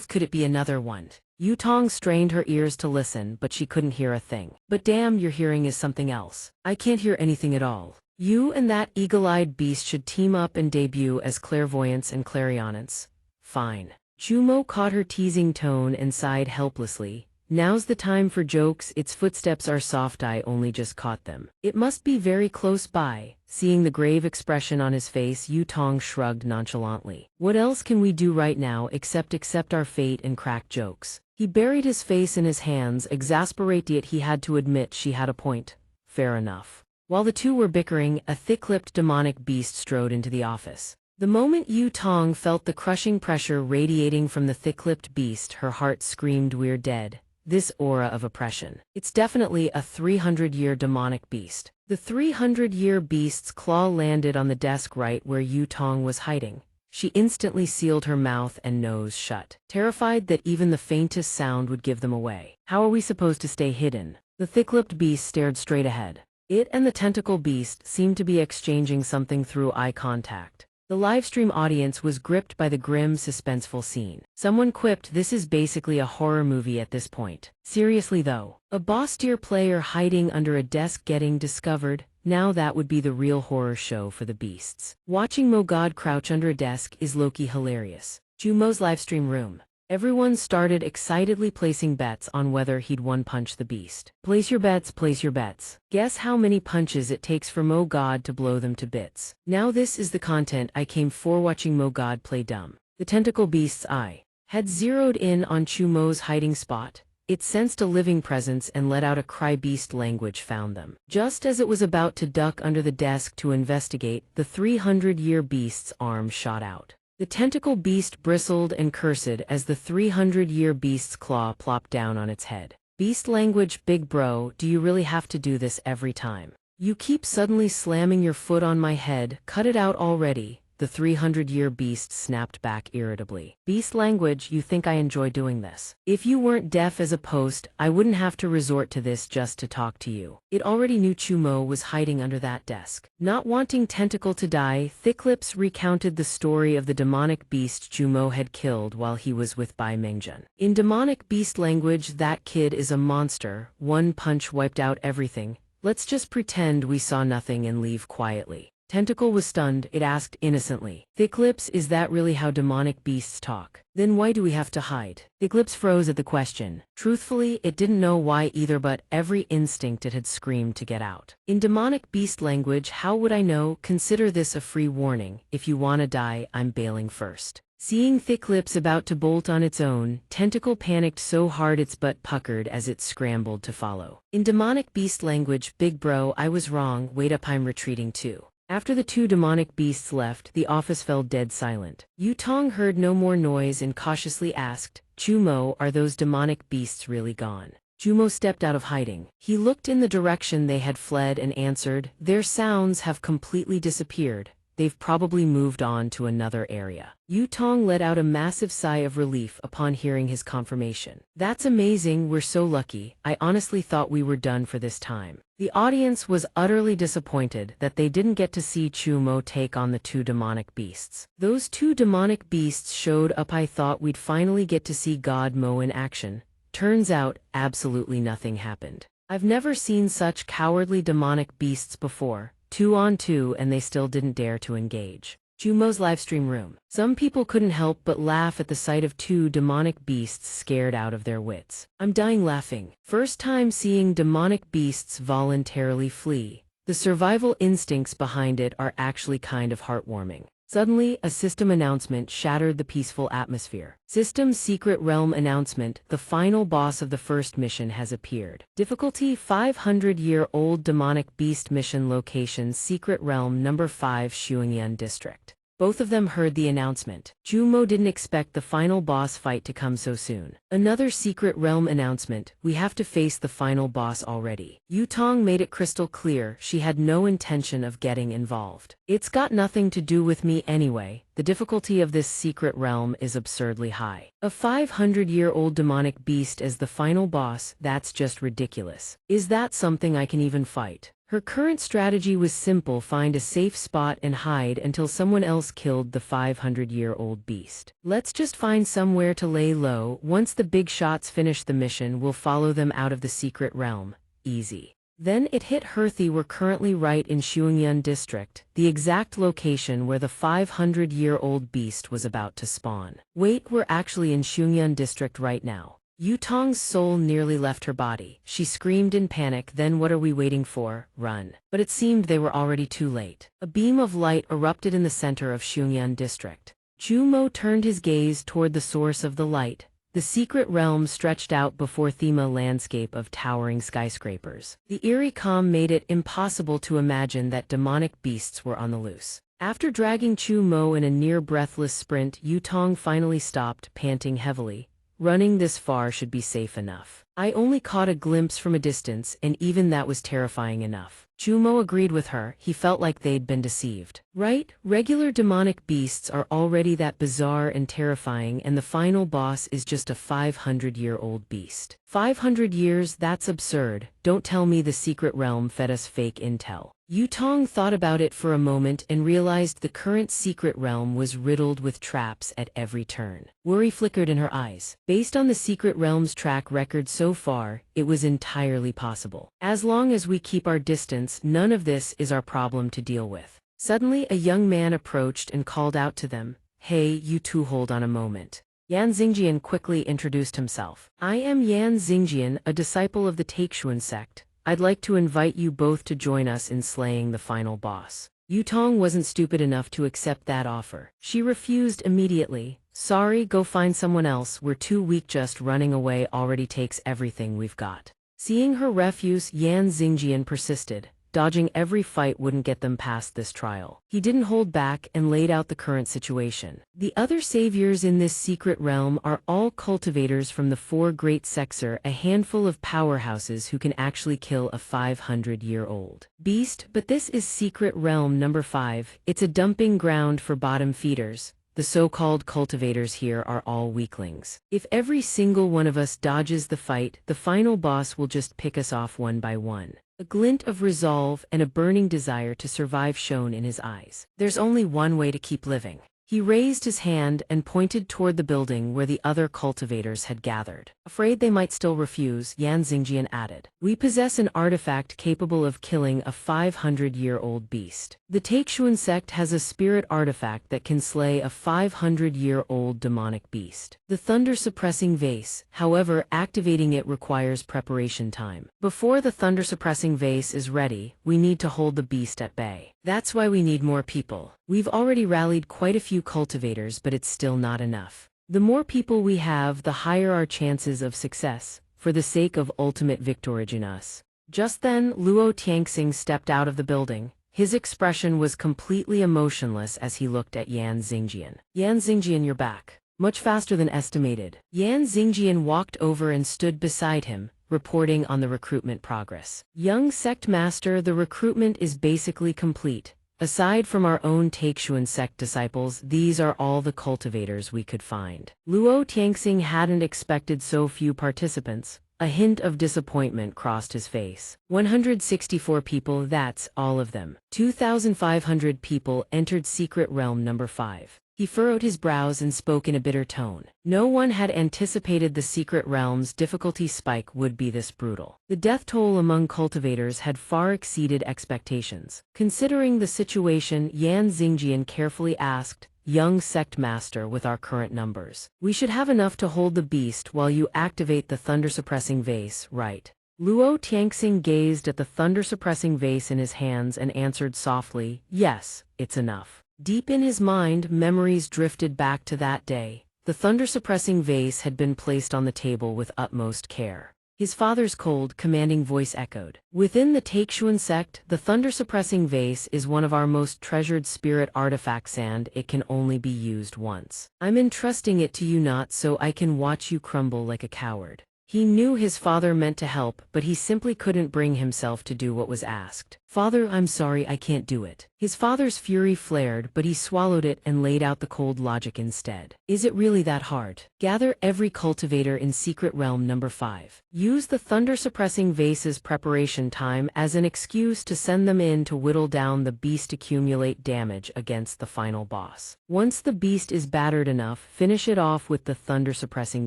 could it be another one? Yu Tong strained her ears to listen, but she couldn't hear a thing. But damn, your hearing is something else. I can't hear anything at all. You and that eagle-eyed beast should team up and debut as clairvoyance and clairaudience. Fine. Chu Mo caught her teasing tone and sighed helplessly. Now's the time for jokes, its footsteps are soft, I only just caught them. It must be very close by. Seeing the grave expression on his face, Yu Tong shrugged nonchalantly. What else can we do right now except accept our fate and crack jokes? He buried his face in his hands, exasperated, yet he had to admit she had a point. Fair enough. While the two were bickering, a thick-lipped demonic beast strode into the office. The moment Yu Tong felt the crushing pressure radiating from the thick-lipped beast, her heart screamed, "We're dead." This aura of oppression. It's definitely a 300-year demonic beast. The 300-year beast's claw landed on the desk right where Yu Tong was hiding. She instantly sealed her mouth and nose shut, terrified that even the faintest sound would give them away. How are we supposed to stay hidden? The thick-lipped beast stared straight ahead. It and the tentacle beast seemed to be exchanging something through eye contact. The livestream audience was gripped by the grim, suspenseful scene. Someone quipped, "This is basically a horror movie at this point." Seriously though, a boss-tier player hiding under a desk getting discovered, now that would be the real horror show for the beasts. Watching Mo God crouch under a desk is low-key hilarious. Jumo's livestream room. Everyone started excitedly placing bets on whether he'd one-punch the beast. Place your bets, place your bets. Guess how many punches it takes for Mo God to blow them to bits. Now this is the content I came for, watching Mo God play dumb. The tentacle beast's eye had zeroed in on Chumo's hiding spot. It sensed a living presence and let out a cry. Beast language found them. Just as it was about to duck under the desk to investigate, the 300-year beast's arm shot out. The tentacle beast bristled and cursed as the 300-year beast's claw plopped down on its head. Beast language, "Big bro, do you really have to do this every time? You keep suddenly slamming your foot on my head, cut it out already." The 300-year beast snapped back irritably. Beast language, "You think I enjoy doing this? If you weren't deaf as a post, I wouldn't have to resort to this just to talk to you." It already knew Chumo was hiding under that desk. Not wanting Tentacle to die, Thicklips recounted the story of the demonic beast Chumo had killed while he was with Bai Mengjun. In demonic beast language, that kid is a monster. One punch wiped out everything. Let's just pretend we saw nothing and leave quietly. Tentacle was stunned. It asked innocently, "Thicklips, is that really how demonic beasts talk? Then why do we have to hide?" Thicklips froze at the question. Truthfully, it didn't know why either, but every instinct it had screamed to get out. In demonic beast language, "How would I know? Consider this a free warning. If you wanna die, I'm bailing first." Seeing Thicklips about to bolt on its own, Tentacle panicked so hard its butt puckered as it scrambled to follow. In demonic beast language, "Big bro, I was wrong. Wait up, I'm retreating too." After the two demonic beasts left, the office fell dead silent. Yu Tong heard no more noise and cautiously asked, "Chumo, are those demonic beasts really gone?" Chumo stepped out of hiding. He looked in the direction they had fled and answered, "Their sounds have completely disappeared. They've probably moved on to another area." Yu Tong let out a massive sigh of relief upon hearing his confirmation. "That's amazing, we're so lucky. I honestly thought we were done for this time." The audience was utterly disappointed that they didn't get to see Chumo take on the two demonic beasts. "Those two demonic beasts showed up. I thought we'd finally get to see God Mo in action. Turns out, absolutely nothing happened. I've never seen such cowardly demonic beasts before. 2-on-2, and they still didn't dare to engage." Chumo's livestream room. Some people couldn't help but laugh at the sight of two demonic beasts scared out of their wits. "I'm dying laughing. First time seeing demonic beasts voluntarily flee. The survival instincts behind it are actually kind of heartwarming." Suddenly, a system announcement shattered the peaceful atmosphere. System's secret realm announcement: the final boss of the first mission has appeared. Difficulty: 500-year-old demonic beast. Mission location: Secret Realm Number 5, xianxia District. Both of them heard the announcement. Jumo didn't expect the final boss fight to come so soon. Another secret realm announcement: we have to face the final boss already. Yu Tong made it crystal clear she had no intention of getting involved. "It's got nothing to do with me anyway. The difficulty of this secret realm is absurdly high. A 500-year-old demonic beast as the final boss, that's just ridiculous. Is that something I can even fight?" Her current strategy was simple: find a safe spot and hide until someone else killed the 500-year-old beast. "Let's just find somewhere to lay low. Once the big shots finish the mission, we'll follow them out of the secret realm. Easy." Then it hit her: we're currently right in xianxia District, the exact location where the 500-year-old beast was about to spawn. "Wait, we're actually in xianxia District right now. Yutong's soul nearly left her body. She screamed in panic, "Then what are we waiting for? Run." But it seemed they were already too late. A beam of light erupted in the center of Xianxia district. Jumo turned his gaze toward the source of the light. The secret realm stretched out before them, a landscape of towering skyscrapers. The eerie calm made it impossible to imagine that demonic beasts were on the loose. After dragging Chu Mo in a near-breathless sprint, Yutong finally stopped, panting heavily. Running this far should be safe enough. I only caught a glimpse from a distance, and even that was terrifying enough. Chumo agreed with her. He felt like they'd been deceived. Right? Regular demonic beasts are already that bizarre and terrifying, and the final boss is just a 500-year-old beast. 500 years? That's absurd. Don't tell me the secret realm fed us fake intel. Yutong thought about it for a moment and realized the current secret realm was riddled with traps at every turn. Worry flickered in her eyes. Based on the secret realm's track record so far, it was entirely possible. As long as we keep our distance, none of this is our problem to deal with. Suddenly, a young man approached and called out to them, "Hey, you two, hold on a moment." Yan Xingjian quickly introduced himself. "I am Yan Xingjian, a disciple of the Taixuan sect. I'd like to invite you both to join us in slaying the final boss." Yutong wasn't stupid enough to accept that offer. She refused immediately. "Sorry, go find someone else. We're too weak. Just running away already takes everything we've got." Seeing her refuse, Yan Xingjian persisted. Dodging every fight wouldn't get them past this trial. He didn't hold back and laid out the current situation. The other saviors in this secret realm are all cultivators from the 4 great sects, a handful of powerhouses who can actually kill a 500-year-old beast. But this is secret realm number 5. It's a dumping ground for bottom feeders. The so-called cultivators here are all weaklings. If every single one of us dodges the fight, the final boss will just pick us off one by one. A glint of resolve and a burning desire to survive shone in his eyes. "There's only one way to keep living." He raised his hand and pointed toward the building where the other cultivators had gathered. "Afraid they might still refuse," Yan Xingjian added. "We possess an artifact capable of killing a 500-year-old beast. The Taixuan sect has a spirit artifact that can slay a 500-year-old demonic beast. The thunder-suppressing vase. However, activating it requires preparation time. Before the thunder-suppressing vase is ready, we need to hold the beast at bay. That's why we need more people. We've already rallied quite a few cultivators, but it's still not enough. The more people we have, the higher our chances of success, for the sake of ultimate victory in us." Just then, Luo Tianxing stepped out of the building. His expression was completely emotionless as he looked at Yan Xingjian. "Yan Xingjian, you're back. Much faster than estimated." Yan Xingjian walked over and stood beside him, reporting on the recruitment progress. "Young sect master, the recruitment is basically complete. Aside from our own Taixuan sect disciples, these are all the cultivators we could find." Luo Tianxing hadn't expected so few participants. A hint of disappointment crossed his face. 164 people, that's all of them. 2,500 people entered secret realm number 5. He furrowed his brows and spoke in a bitter tone. No one had anticipated the secret realm's difficulty spike would be this brutal. The death toll among cultivators had far exceeded expectations. Considering the situation, Yan Xingjian carefully asked, "Young sect master, with our current numbers, we should have enough to hold the beast while you activate the thunder-suppressing vase, right?" Luo Tianxing gazed at the thunder-suppressing vase in his hands and answered softly, "Yes, it's enough." Deep in his mind, memories drifted back to that day. The thunder-suppressing vase had been placed on the table with utmost care. His father's cold, commanding voice echoed. "Within the Taixuan sect, the thunder-suppressing vase is one of our most treasured spirit artifacts, and it can only be used once. I'm entrusting it to you not so I can watch you crumble like a coward." He knew his father meant to help, but he simply couldn't bring himself to do what was asked. "Father, I'm sorry, I can't do it." His father's fury flared, but he swallowed it and laid out the cold logic instead. "Is it really that hard? Gather every cultivator in secret realm number 5. Use the thunder-suppressing vase's preparation time as an excuse to send them in to whittle down the beast, accumulate damage against the final boss. Once the beast is battered enough, finish it off with the thunder-suppressing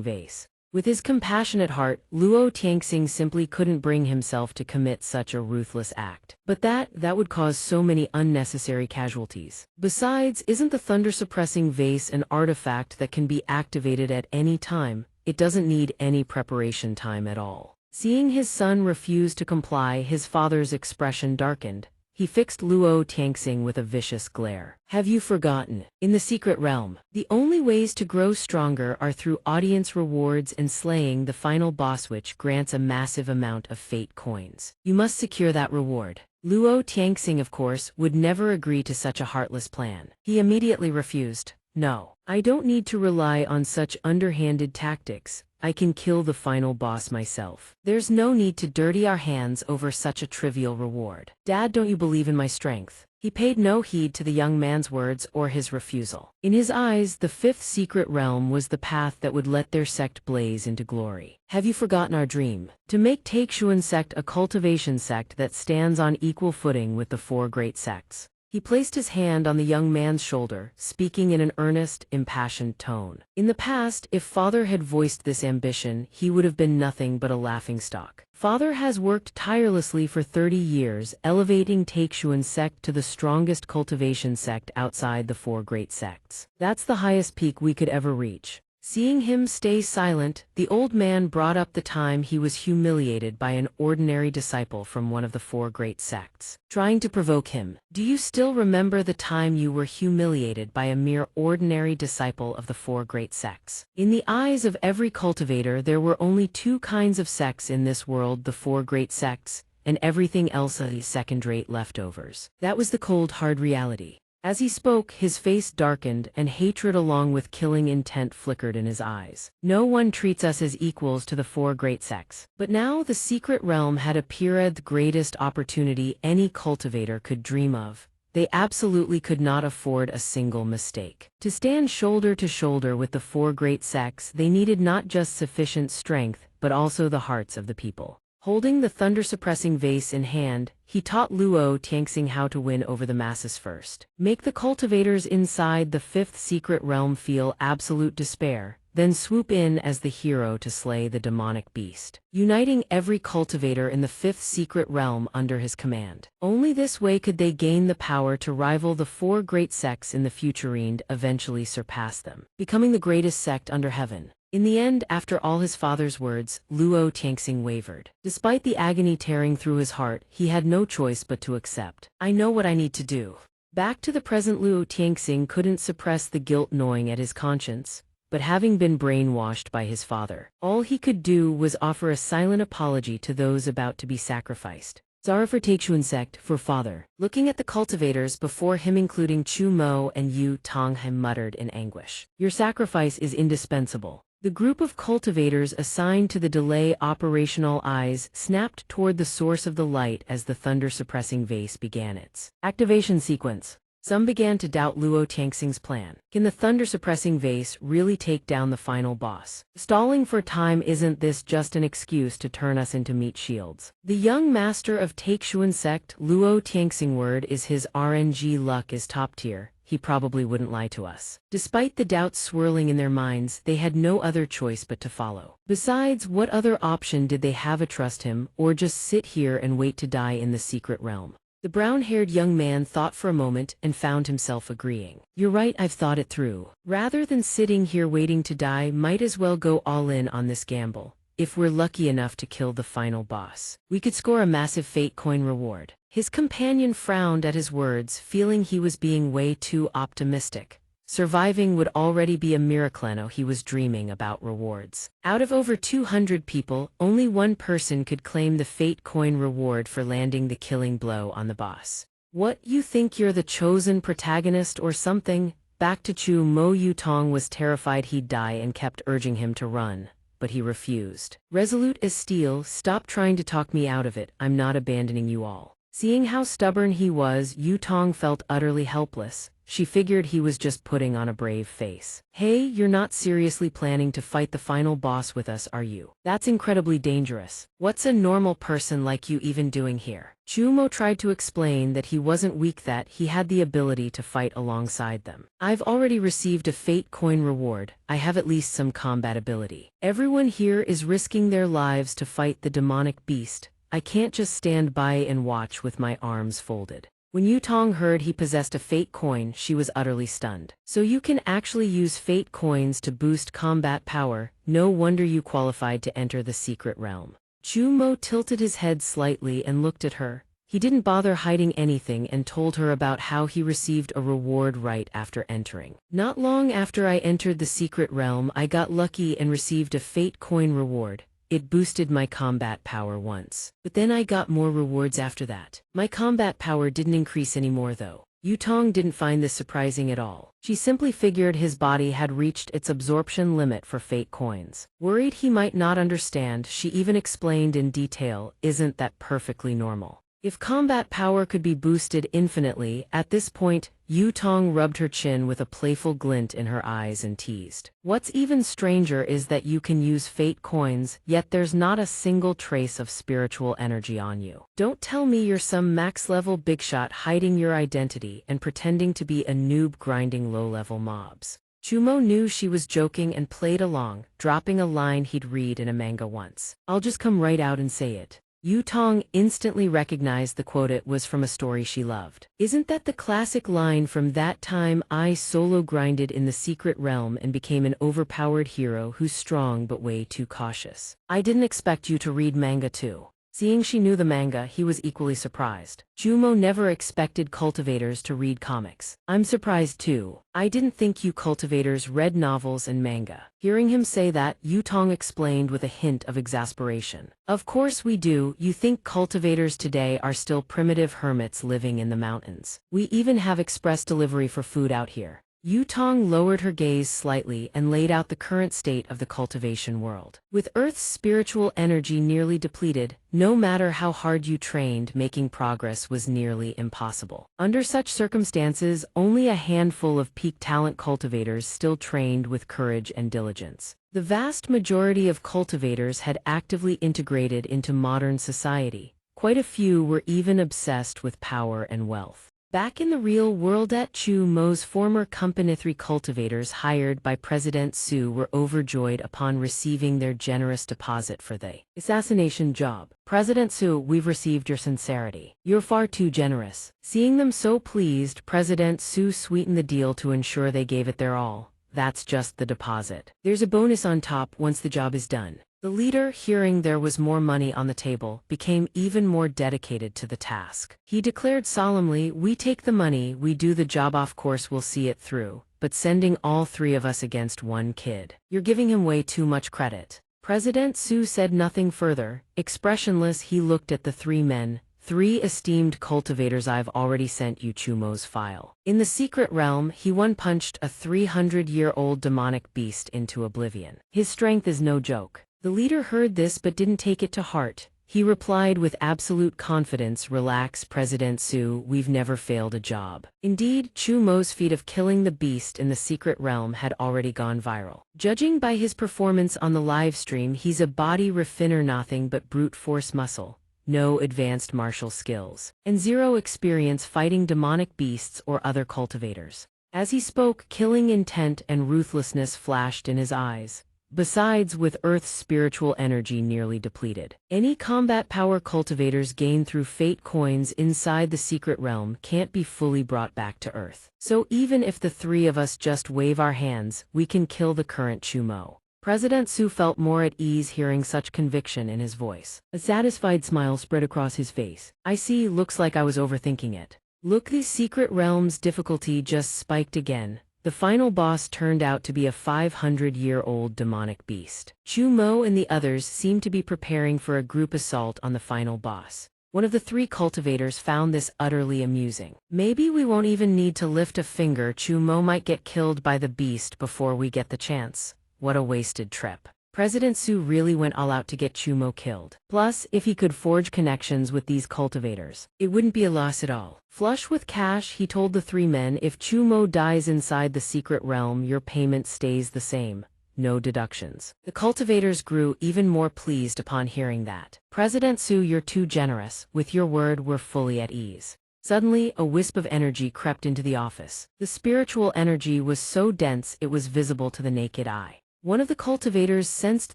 vase." With his compassionate heart, Luo Tianxing simply couldn't bring himself to commit such a ruthless act. But that would cause so many unnecessary casualties. Besides, isn't the thunder-suppressing vase an artifact that can be activated at any time? it doesn't need any preparation time at all. Seeing his son refuse to comply, his father's expression darkened. He fixed Luo Tianxing with a vicious glare. Have you forgotten? In the secret realm, the only ways to grow stronger are through audience rewards and slaying the final boss, which grants a massive amount of fate coins. You must secure that reward. Luo Tianxing, of course, would never agree to such a heartless plan. He immediately refused. No, I don't need to rely on such underhanded tactics. I can kill the final boss myself. There's no need to dirty our hands over such a trivial reward. Dad, don't you believe in my strength? He paid no heed to the young man's words or his refusal. In his eyes, the fifth secret realm was the path that would let their sect blaze into glory. Have you forgotten our dream? To make Taixuan sect a cultivation sect that stands on equal footing with the four great sects. He placed his hand on the young man's shoulder, speaking in an earnest, impassioned tone. In the past, if Father had voiced this ambition, he would have been nothing but a laughingstock. Father has worked tirelessly for 30 years, elevating Taixuan sect to the strongest cultivation sect outside the four great sects. That's the highest peak we could ever reach. Seeing him stay silent, the old man brought up the time he was humiliated by an ordinary disciple from one of the four great sects, trying to provoke him. Do you still remember the time you were humiliated by a mere ordinary disciple of the four great sects? In the eyes of every cultivator, there were only two kinds of sects in this world: the four great sects, and everything else are these second-rate leftovers. That was the cold, hard reality. As he spoke, his face darkened, and hatred along with killing intent flickered in his eyes. No one treats us as equals to the four great sects. But now the secret realm had appeared the greatest opportunity any cultivator could dream of. They absolutely could not afford a single mistake. To stand shoulder to shoulder with the four great sects, they needed not just sufficient strength, but also the hearts of the people. Holding the thunder-suppressing vase in hand, he taught Luo Tianxing how to win over the masses first. Make the cultivators inside the fifth secret realm feel absolute despair, then swoop in as the hero to slay the demonic beast, uniting every cultivator in the fifth secret realm under his command. Only this way could they gain the power to rival the four great sects in the future and eventually surpass them, becoming the greatest sect under heaven. In the end, after all his father's words, Luo Tianxing wavered. Despite the agony tearing through his heart, he had no choice but to accept. I know what I need to do. Back to the present, Luo Tianxing couldn't suppress the guilt gnawing at his conscience. But having been brainwashed by his father, all he could do was offer a silent apology to those about to be sacrificed. Sorry for Taixuan sect, for father. Looking at the cultivators before him, including Chu Mo and Yu Tong, he muttered in anguish. Your sacrifice is indispensable. The group of cultivators assigned to the delay operational eyes snapped toward the source of the light as the thunder-suppressing vase began its activation sequence. Some began to doubt Luo Tianxing's plan. Can the thunder-suppressing vase really take down the final boss? Stalling for time, isn't this just an excuse to turn us into meat shields? The young master of Taixuan sect, Luo Tianxing, word is his RNG luck is top tier. He probably wouldn't lie to us. Despite the doubts swirling in their minds, they had no other choice but to follow. Besides, what other option did they have? Trust him, or just sit here and wait to die in the secret realm? The brown-haired young man thought for a moment and found himself agreeing. You're right, I've thought it through. Rather than sitting here waiting to die, might as well go all in on this gamble. If we're lucky enough to kill the final boss, we could score a massive fate coin reward. His companion frowned at his words, feeling he was being way too optimistic. Surviving would already be a miracle. He was dreaming about rewards. Out of over 200 people, only one person could claim the fate coin reward for landing the killing blow on the boss. What, you think you're the chosen protagonist or something? Back to Chu Mo. Yu Tong was terrified he'd die and kept urging him to run, but he refused. Resolute as steel, stop trying to talk me out of it. I'm not abandoning you all. Seeing how stubborn he was, Yu Tong felt utterly helpless. She figured he was just putting on a brave face. Hey, you're not seriously planning to fight the final boss with us, are you? That's incredibly dangerous. What's a normal person like you even doing here? Chu Mo tried to explain that he wasn't weak, that he had the ability to fight alongside them. I've already received a fate coin reward. I have at least some combat ability. Everyone here is risking their lives to fight the demonic beast. I can't just stand by and watch with my arms folded. When Yutong heard he possessed a fate coin, she was utterly stunned. So you can actually use fate coins to boost combat power, no wonder you qualified to enter the secret realm. Chumo tilted his head slightly and looked at her. He didn't bother hiding anything and told her about how he received a reward right after entering. Not long after I entered the secret realm, I got lucky and received a fate coin reward. It boosted my combat power once. But then I got more rewards after that. My combat power didn't increase anymore though. Yutong didn't find this surprising at all. She simply figured his body had reached its absorption limit for fate coins. Worried he might not understand, she even explained in detail, "Isn't that perfectly normal? If combat power could be boosted infinitely," at this point, Yutong rubbed her chin with a playful glint in her eyes and teased. "What's even stranger is that you can use fate coins, yet there's not a single trace of spiritual energy on you. Don't tell me you're some max-level bigshot hiding your identity and pretending to be a noob grinding low-level mobs." Chumo knew she was joking and played along, dropping a line he'd read in a manga once. "I'll just come right out and say it." Yutong instantly recognized the quote. It was from a story she loved. Isn't that the classic line from that time I solo grinded in the secret realm and became an overpowered hero who's strong but way too cautious? I didn't expect you to read manga too. Seeing she knew the manga, he was equally surprised. Jumo never expected cultivators to read comics. "I'm surprised too. I didn't think you cultivators read novels and manga." Hearing him say that, Yutong explained with a hint of exasperation. "Of course we do. You think cultivators today are still primitive hermits living in the mountains. We even have express delivery for food out here." Yutong lowered her gaze slightly and laid out the current state of the cultivation world. With Earth's spiritual energy nearly depleted, no matter how hard you trained, making progress was nearly impossible. Under such circumstances, only a handful of peak talent cultivators still trained with courage and diligence. The vast majority of cultivators had actively integrated into modern society. Quite a few were even obsessed with power and wealth. Back in the real world at Chu Mo's former company, 3 cultivators hired by President Su were overjoyed upon receiving their generous deposit for the assassination job. "President Su, we've received your sincerity. You're far too generous." Seeing them so pleased, President Su sweetened the deal to ensure they gave it their all. "That's just the deposit. There's a bonus on top once the job is done." The leader, hearing there was more money on the table, became even more dedicated to the task. He declared solemnly, "We take the money, we do the job, of course we'll see it through, but sending all 3 of us against one kid. You're giving him way too much credit." President Su said nothing further. Expressionless, he looked at the 3 men. "3 esteemed cultivators, I've already sent you Chumo's file. In the secret realm, he one-punched a 300-year-old demonic beast into oblivion. His strength is no joke." The leader heard this but didn't take it to heart. He replied with absolute confidence, "Relax, President Su, we've never failed a job." Indeed, Chu Mo's feat of killing the beast in the secret realm had already gone viral. Judging by his performance on the live stream, he's a body refiner, nothing but brute force muscle. No advanced martial skills, and 0 experience fighting demonic beasts or other cultivators. As he spoke, killing intent and ruthlessness flashed in his eyes. Besides, with Earth's spiritual energy nearly depleted, any combat power cultivators gained through fate coins inside the secret realm can't be fully brought back to Earth. So even if the 3 of us just wave our hands, we can kill the current Chumo. President Su felt more at ease hearing such conviction in his voice. A satisfied smile spread across his face. "I see, looks like I was overthinking it." Look, the secret realm's difficulty just spiked again. The final boss turned out to be a 500-year-old demonic beast. Chu Mo and the others seemed to be preparing for a group assault on the final boss. One of the 3 cultivators found this utterly amusing. "Maybe we won't even need to lift a finger. Chu Mo might get killed by the beast before we get the chance. What a wasted trip." President Su really went all out to get Chumo killed. Plus, if he could forge connections with these cultivators, it wouldn't be a loss at all. Flush with cash, he told the 3 men, "If Chumo dies inside the secret realm, your payment stays the same. No deductions." The cultivators grew even more pleased upon hearing that. "President Su, you're too generous. With your word, we're fully at ease." Suddenly, a wisp of energy crept into the office. The spiritual energy was so dense it was visible to the naked eye. One of the cultivators sensed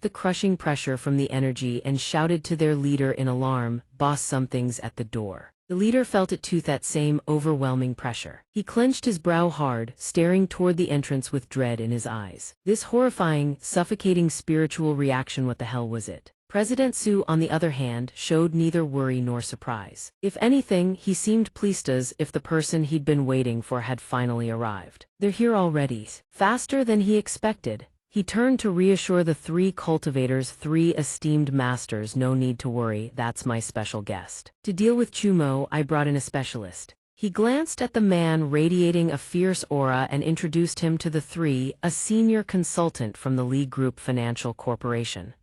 the crushing pressure from the energy and shouted to their leader in alarm, "Boss, something's at the door." The leader felt it too, that same overwhelming pressure. He clenched his brow hard, staring toward the entrance with dread in his eyes. This horrifying, suffocating spiritual reaction, what the hell was it? President Su, on the other hand, showed neither worry nor surprise. If anything, he seemed pleased, as if the person he'd been waiting for had finally arrived. They're here already. Faster than he expected. He turned to reassure the three cultivators, three esteemed masters. No need to worry, that's my special guest. To deal with Chumo, I brought in a specialist. He glanced at the man radiating a fierce aura and introduced him to the three, a senior consultant from the Lee Group Financial Corporation.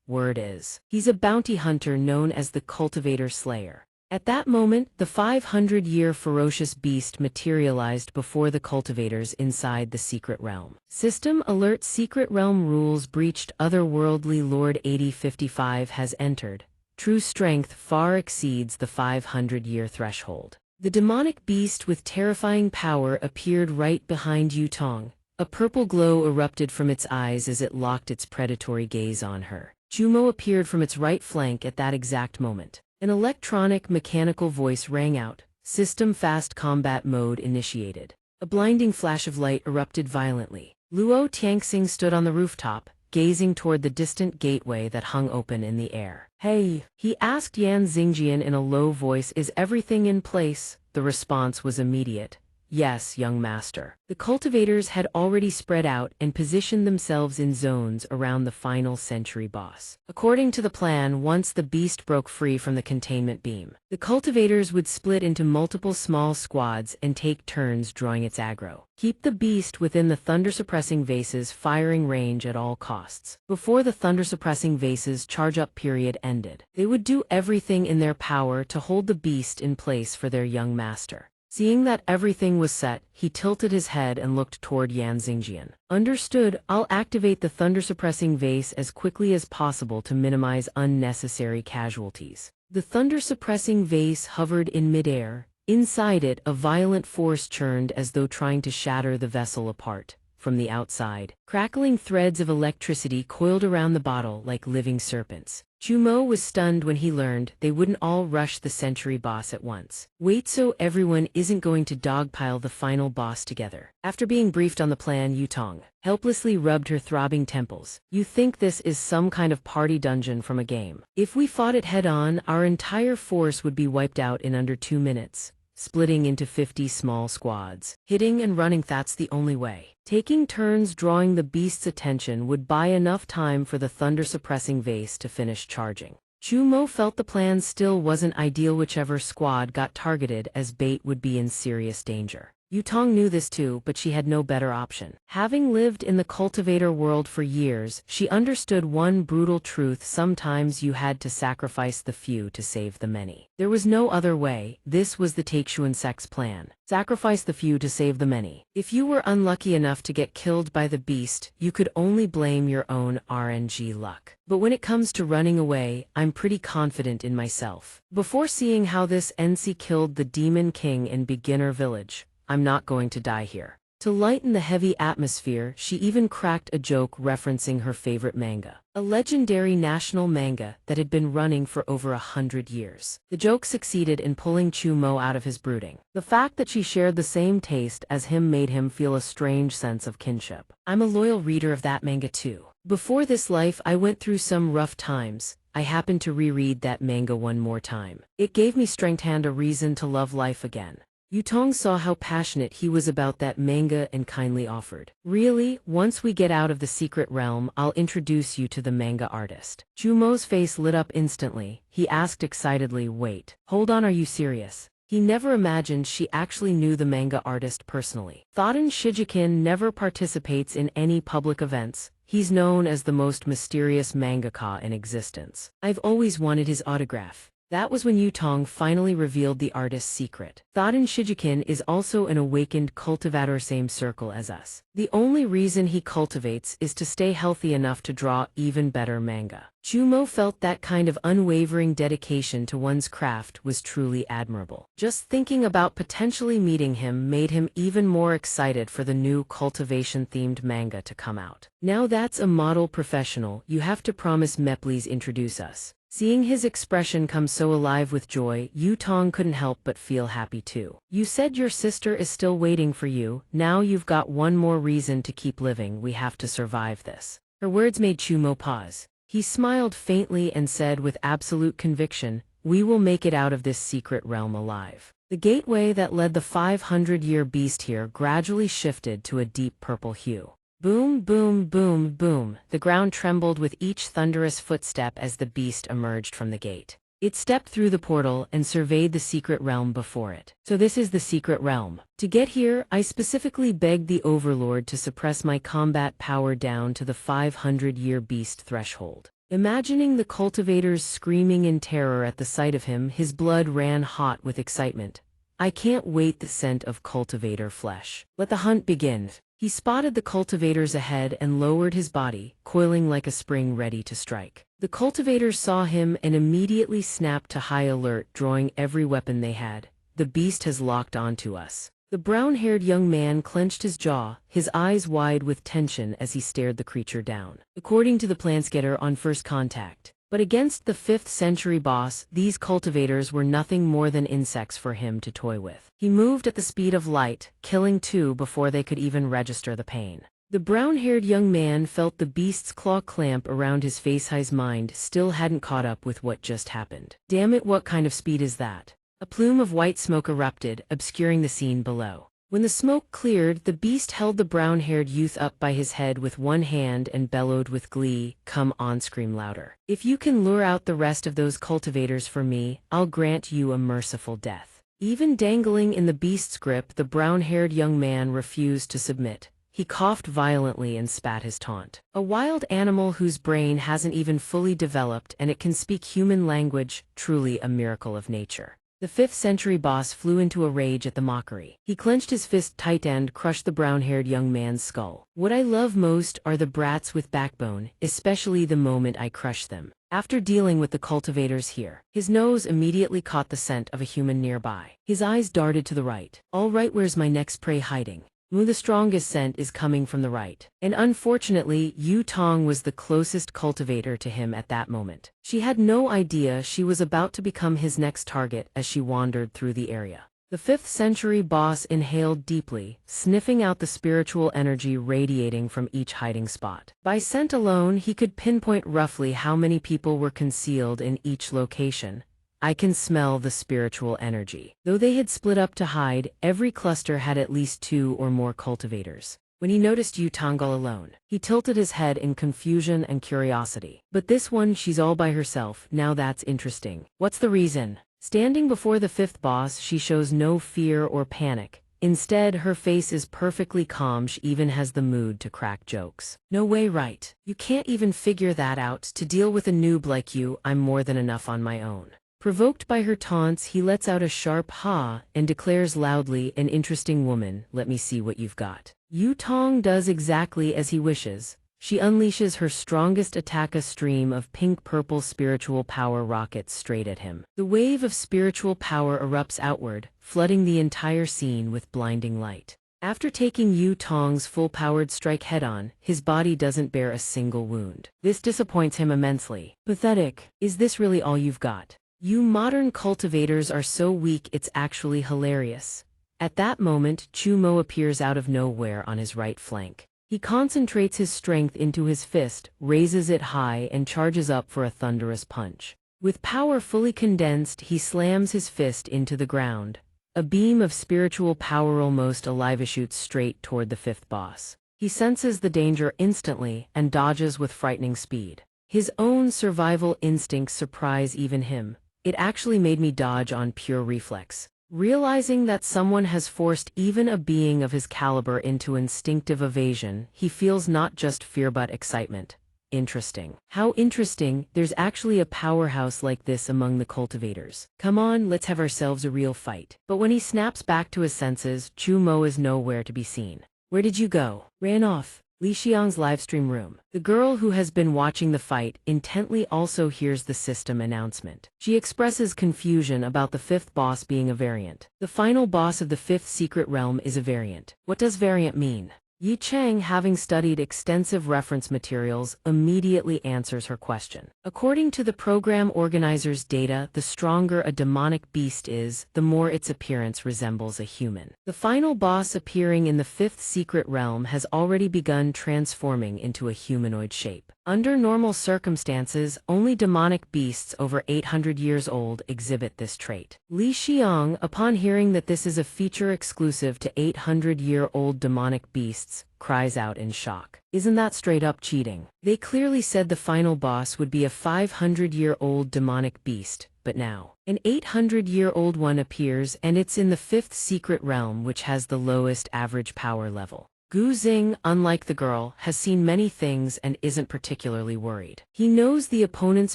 Word is, he's a bounty hunter known as the Cultivator Slayer. At that moment, the 500-year ferocious beast materialized before the cultivators inside the secret realm. System alert: secret realm rules breached. Otherworldly Lord 8055 has entered. True strength far exceeds the 500-year threshold. The demonic beast with terrifying power appeared right behind Yutong. A purple glow erupted from its eyes as it locked its predatory gaze on her. Chumo appeared from its right flank at that exact moment. An electronic mechanical voice rang out. System fast combat mode initiated. A blinding flash of light erupted violently. Luo Tianxing stood on the rooftop, gazing toward the distant gateway that hung open in the air. Hey, he asked Yan Xingjian in a low voice, is everything in place? The response was immediate. Yes, young master. The cultivators had already spread out and positioned themselves in zones around the final century boss. According to the plan, once the beast broke free from the containment beam, the cultivators would split into multiple small squads and take turns drawing its aggro. Keep the beast within the thunder-suppressing vase's firing range at all costs. Before the thunder-suppressing vase's charge-up period ended, they would do everything in their power to hold the beast in place for their young master. Seeing that everything was set, he tilted his head and looked toward Yan Xingjian. Understood, I'll activate the thunder-suppressing vase as quickly as possible to minimize unnecessary casualties. The thunder-suppressing vase hovered in midair. Inside it, a violent force churned as though trying to shatter the vessel apart. From the outside, crackling threads of electricity coiled around the bottle like living serpents. Chumo was stunned when he learned they wouldn't all rush the century boss at once. Wait, so everyone isn't going to dogpile the final boss together? After being briefed on the plan, Yutong helplessly rubbed her throbbing temples. You think this is some kind of party dungeon from a game? If we fought it head-on, our entire force would be wiped out in under 2 minutes. Splitting into 50 small squads. Hitting and running, that's the only way. Taking turns drawing the beast's attention would buy enough time for the thunder-suppressing vase to finish charging. Chumo felt the plan still wasn't ideal. Whichever squad got targeted as bait would be in serious danger. Yutong knew this too, but she had no better option. Having lived in the cultivator world for years, she understood one brutal truth: sometimes you had to sacrifice the few to save the many. There was no other way. This was the Taixuan sect's plan. Sacrifice the few to save the many. If you were unlucky enough to get killed by the beast, you could only blame your own RNG luck. But when it comes to running away, I'm pretty confident in myself. Before seeing how this NC killed the Demon King in Beginner Village, I'm not going to die here. To lighten the heavy atmosphere, she even cracked a joke referencing her favorite manga, a legendary national manga that had been running for over 100 years. The joke succeeded in pulling Chumo out of his brooding. The fact that she shared the same taste as him made him feel a strange sense of kinship. I'm a loyal reader of that manga too. Before this life, I went through some rough times. I happened to reread that manga one more time. It gave me strength and a reason to love life again. Yutong saw how passionate he was about that manga and kindly offered. Really, once we get out of the secret realm, I'll introduce you to the manga artist. Chumo's face lit up instantly. He asked excitedly, wait, hold on, are you serious? He never imagined she actually knew the manga artist personally. Thoden Shijikin never participates in any public events. He's known as the most mysterious mangaka in existence. I've always wanted his autograph. That was when Yutong finally revealed the artist's secret. Thoden Shijikin is also an awakened cultivator, same circle as us. The only reason he cultivates is to stay healthy enough to draw even better manga. Chumo felt that kind of unwavering dedication to one's craft was truly admirable. Just thinking about potentially meeting him made him even more excited for the new cultivation-themed manga to come out. Now that's a model professional. You have to promise me please introduce us. Seeing his expression come so alive with joy, Yu Tong couldn't help but feel happy too. You said your sister is still waiting for you, now you've got one more reason to keep living, we have to survive this. Her words made Chumo pause. He smiled faintly and said with absolute conviction, we will make it out of this secret realm alive. The gateway that led the 500-year beast here gradually shifted to a deep purple hue. Boom, boom, boom, boom. The ground trembled with each thunderous footstep as the beast emerged from the gate. It stepped through the portal and surveyed the secret realm before it. So this is the secret realm. To get here, I specifically begged the Overlord to suppress my combat power down to the 500-year beast threshold. Imagining the cultivators screaming in terror at the sight of him, his blood ran hot with excitement. I can't wait the scent of cultivator flesh. Let the hunt begin. He spotted the cultivators ahead and lowered his body, coiling like a spring ready to strike. The cultivators saw him and immediately snapped to high alert, drawing every weapon they had. The beast has locked onto us. The brown-haired young man clenched his jaw, his eyes wide with tension as he stared the creature down. According to the planscatter on first contact. But against the 5th century boss, these cultivators were nothing more than insects for him to toy with. He moved at the speed of light, killing 2 before they could even register the pain. The brown-haired young man felt the beast's claw clamp around his face. His mind still hadn't caught up with what just happened. Damn it, what kind of speed is that? A plume of white smoke erupted, obscuring the scene below. When the smoke cleared, the beast held the brown-haired youth up by his head with one hand and bellowed with glee, "Come on, scream louder. If you can lure out the rest of those cultivators for me, I'll grant you a merciful death." Even dangling in the beast's grip, the brown-haired young man refused to submit. He coughed violently and spat his taunt. A wild animal whose brain hasn't even fully developed and it can speak human language, truly a miracle of nature. The 5th century boss flew into a rage at the mockery. He clenched his fist tight and crushed the brown-haired young man's skull. What I love most are the brats with backbone, especially the moment I crush them. After dealing with the cultivators here, his nose immediately caught the scent of a human nearby. His eyes darted to the right. All right, where's my next prey hiding? The strongest scent is coming from the right. And unfortunately, Yu Tong was the closest cultivator to him at that moment. She had no idea she was about to become his next target as she wandered through the area. The 5th century boss inhaled deeply, sniffing out the spiritual energy radiating from each hiding spot. By scent alone, he could pinpoint roughly how many people were concealed in each location. I can smell the spiritual energy. Though they had split up to hide, every cluster had at least 2 or more cultivators. When he noticed Yu Tong all alone, he tilted his head in confusion and curiosity. But this one, she's all by herself, now that's interesting. What's the reason? Standing before the 5th boss, she shows no fear or panic. Instead, her face is perfectly calm. She even has the mood to crack jokes. No way, right? You can't even figure that out. To deal with a noob like you, I'm more than enough on my own. Provoked by her taunts, he lets out a sharp ha and declares loudly, "An interesting woman, let me see what you've got." Yu Tong does exactly as he wishes. She unleashes her strongest attack, a stream of pink-purple spiritual power rockets straight at him. The wave of spiritual power erupts outward, flooding the entire scene with blinding light. After taking Yu Tong's full-powered strike head-on, his body doesn't bear a single wound. This disappoints him immensely. Pathetic. Is this really all you've got? You modern cultivators are so weak, it's actually hilarious. At that moment, Chumo appears out of nowhere on his right flank. He concentrates his strength into his fist, raises it high, and charges up for a thunderous punch. With power fully condensed, he slams his fist into the ground. A beam of spiritual power almost alive shoots straight toward the 5th boss. He senses the danger instantly and dodges with frightening speed. His own survival instincts surprise even him. It actually made me dodge on pure reflex. Realizing that someone has forced even a being of his caliber into instinctive evasion, he feels not just fear but excitement. Interesting. How interesting, there's actually a powerhouse like this among the cultivators. Come on, let's have ourselves a real fight. But when he snaps back to his senses, Chumo is nowhere to be seen. Where did you go? Ran off. Li Xiang's livestream room. The girl who has been watching the fight intently also hears the system announcement. She expresses confusion about the 5th boss being a variant. The final boss of the 5th secret realm is a variant. What does variant mean? Yi Chang, having studied extensive reference materials, immediately answers her question. According to the program organizer's data, the stronger a demonic beast is, the more its appearance resembles a human. The final boss appearing in the fifth secret realm has already begun transforming into a humanoid shape. Under normal circumstances, only demonic beasts over 800 years old exhibit this trait. Li Xiang, upon hearing that this is a feature exclusive to 800-year-old demonic beasts, cries out in shock. Isn't that straight up cheating? They clearly said the final boss would be a 500-year-old demonic beast, but now an 800-year-old one appears, and it's in the fifth secret realm, which has the lowest average power level. Gu Xing, unlike the girl, has seen many things and isn't particularly worried. He knows the opponent's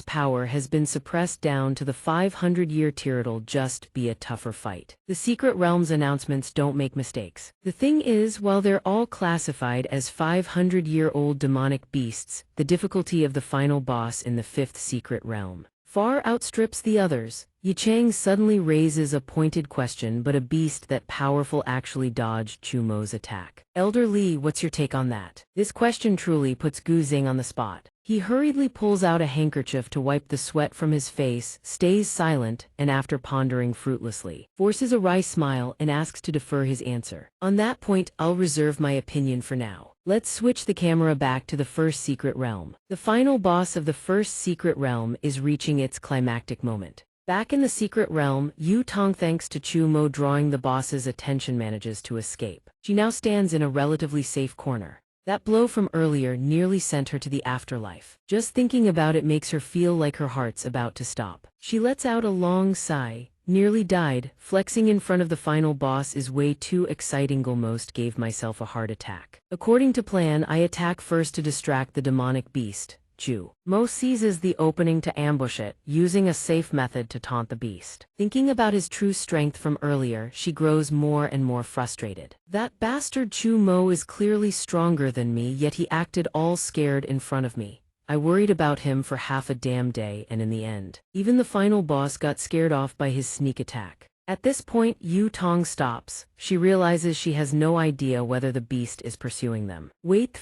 power has been suppressed down to the 500-year tier. It'll just be a tougher fight. The secret realm's announcements don't make mistakes. The thing is, while they're all classified as 500-year-old demonic beasts, the difficulty of the final boss in the fifth secret realm far outstrips the others. Yi Chang suddenly raises a pointed question, but a beast that powerful actually dodged Chu Mo's attack. Elder Li, what's your take on that? This question truly puts Gu Xing on the spot. He hurriedly pulls out a handkerchief to wipe the sweat from his face, stays silent, and after pondering fruitlessly, forces a wry smile and asks to defer his answer. On that point, I'll reserve my opinion for now. Let's switch the camera back to the first secret realm. The final boss of the first secret realm is reaching its climactic moment. Back in the secret realm, Yu Tong, thanks to Chu Mo drawing the boss's attention, manages to escape. She now stands in a relatively safe corner. That blow from earlier nearly sent her to the afterlife. Just thinking about it makes her feel like her heart's about to stop. She lets out a long sigh. Nearly died. Flexing in front of the final boss is way too exciting. Almost gave myself a heart attack. According to plan, I attack first to distract the demonic beast. Chu Mo seizes the opening to ambush it, using a safe method to taunt the beast. Thinking about his true strength from earlier, she grows more and more frustrated. That bastard Chu Mo is clearly stronger than me, yet he acted all scared in front of me. I worried about him for half a damn day, and in the end, even the final boss got scared off by his sneak attack. At this point, Yu Tong stops. She realizes she has no idea whether the beast is pursuing them. Wait, the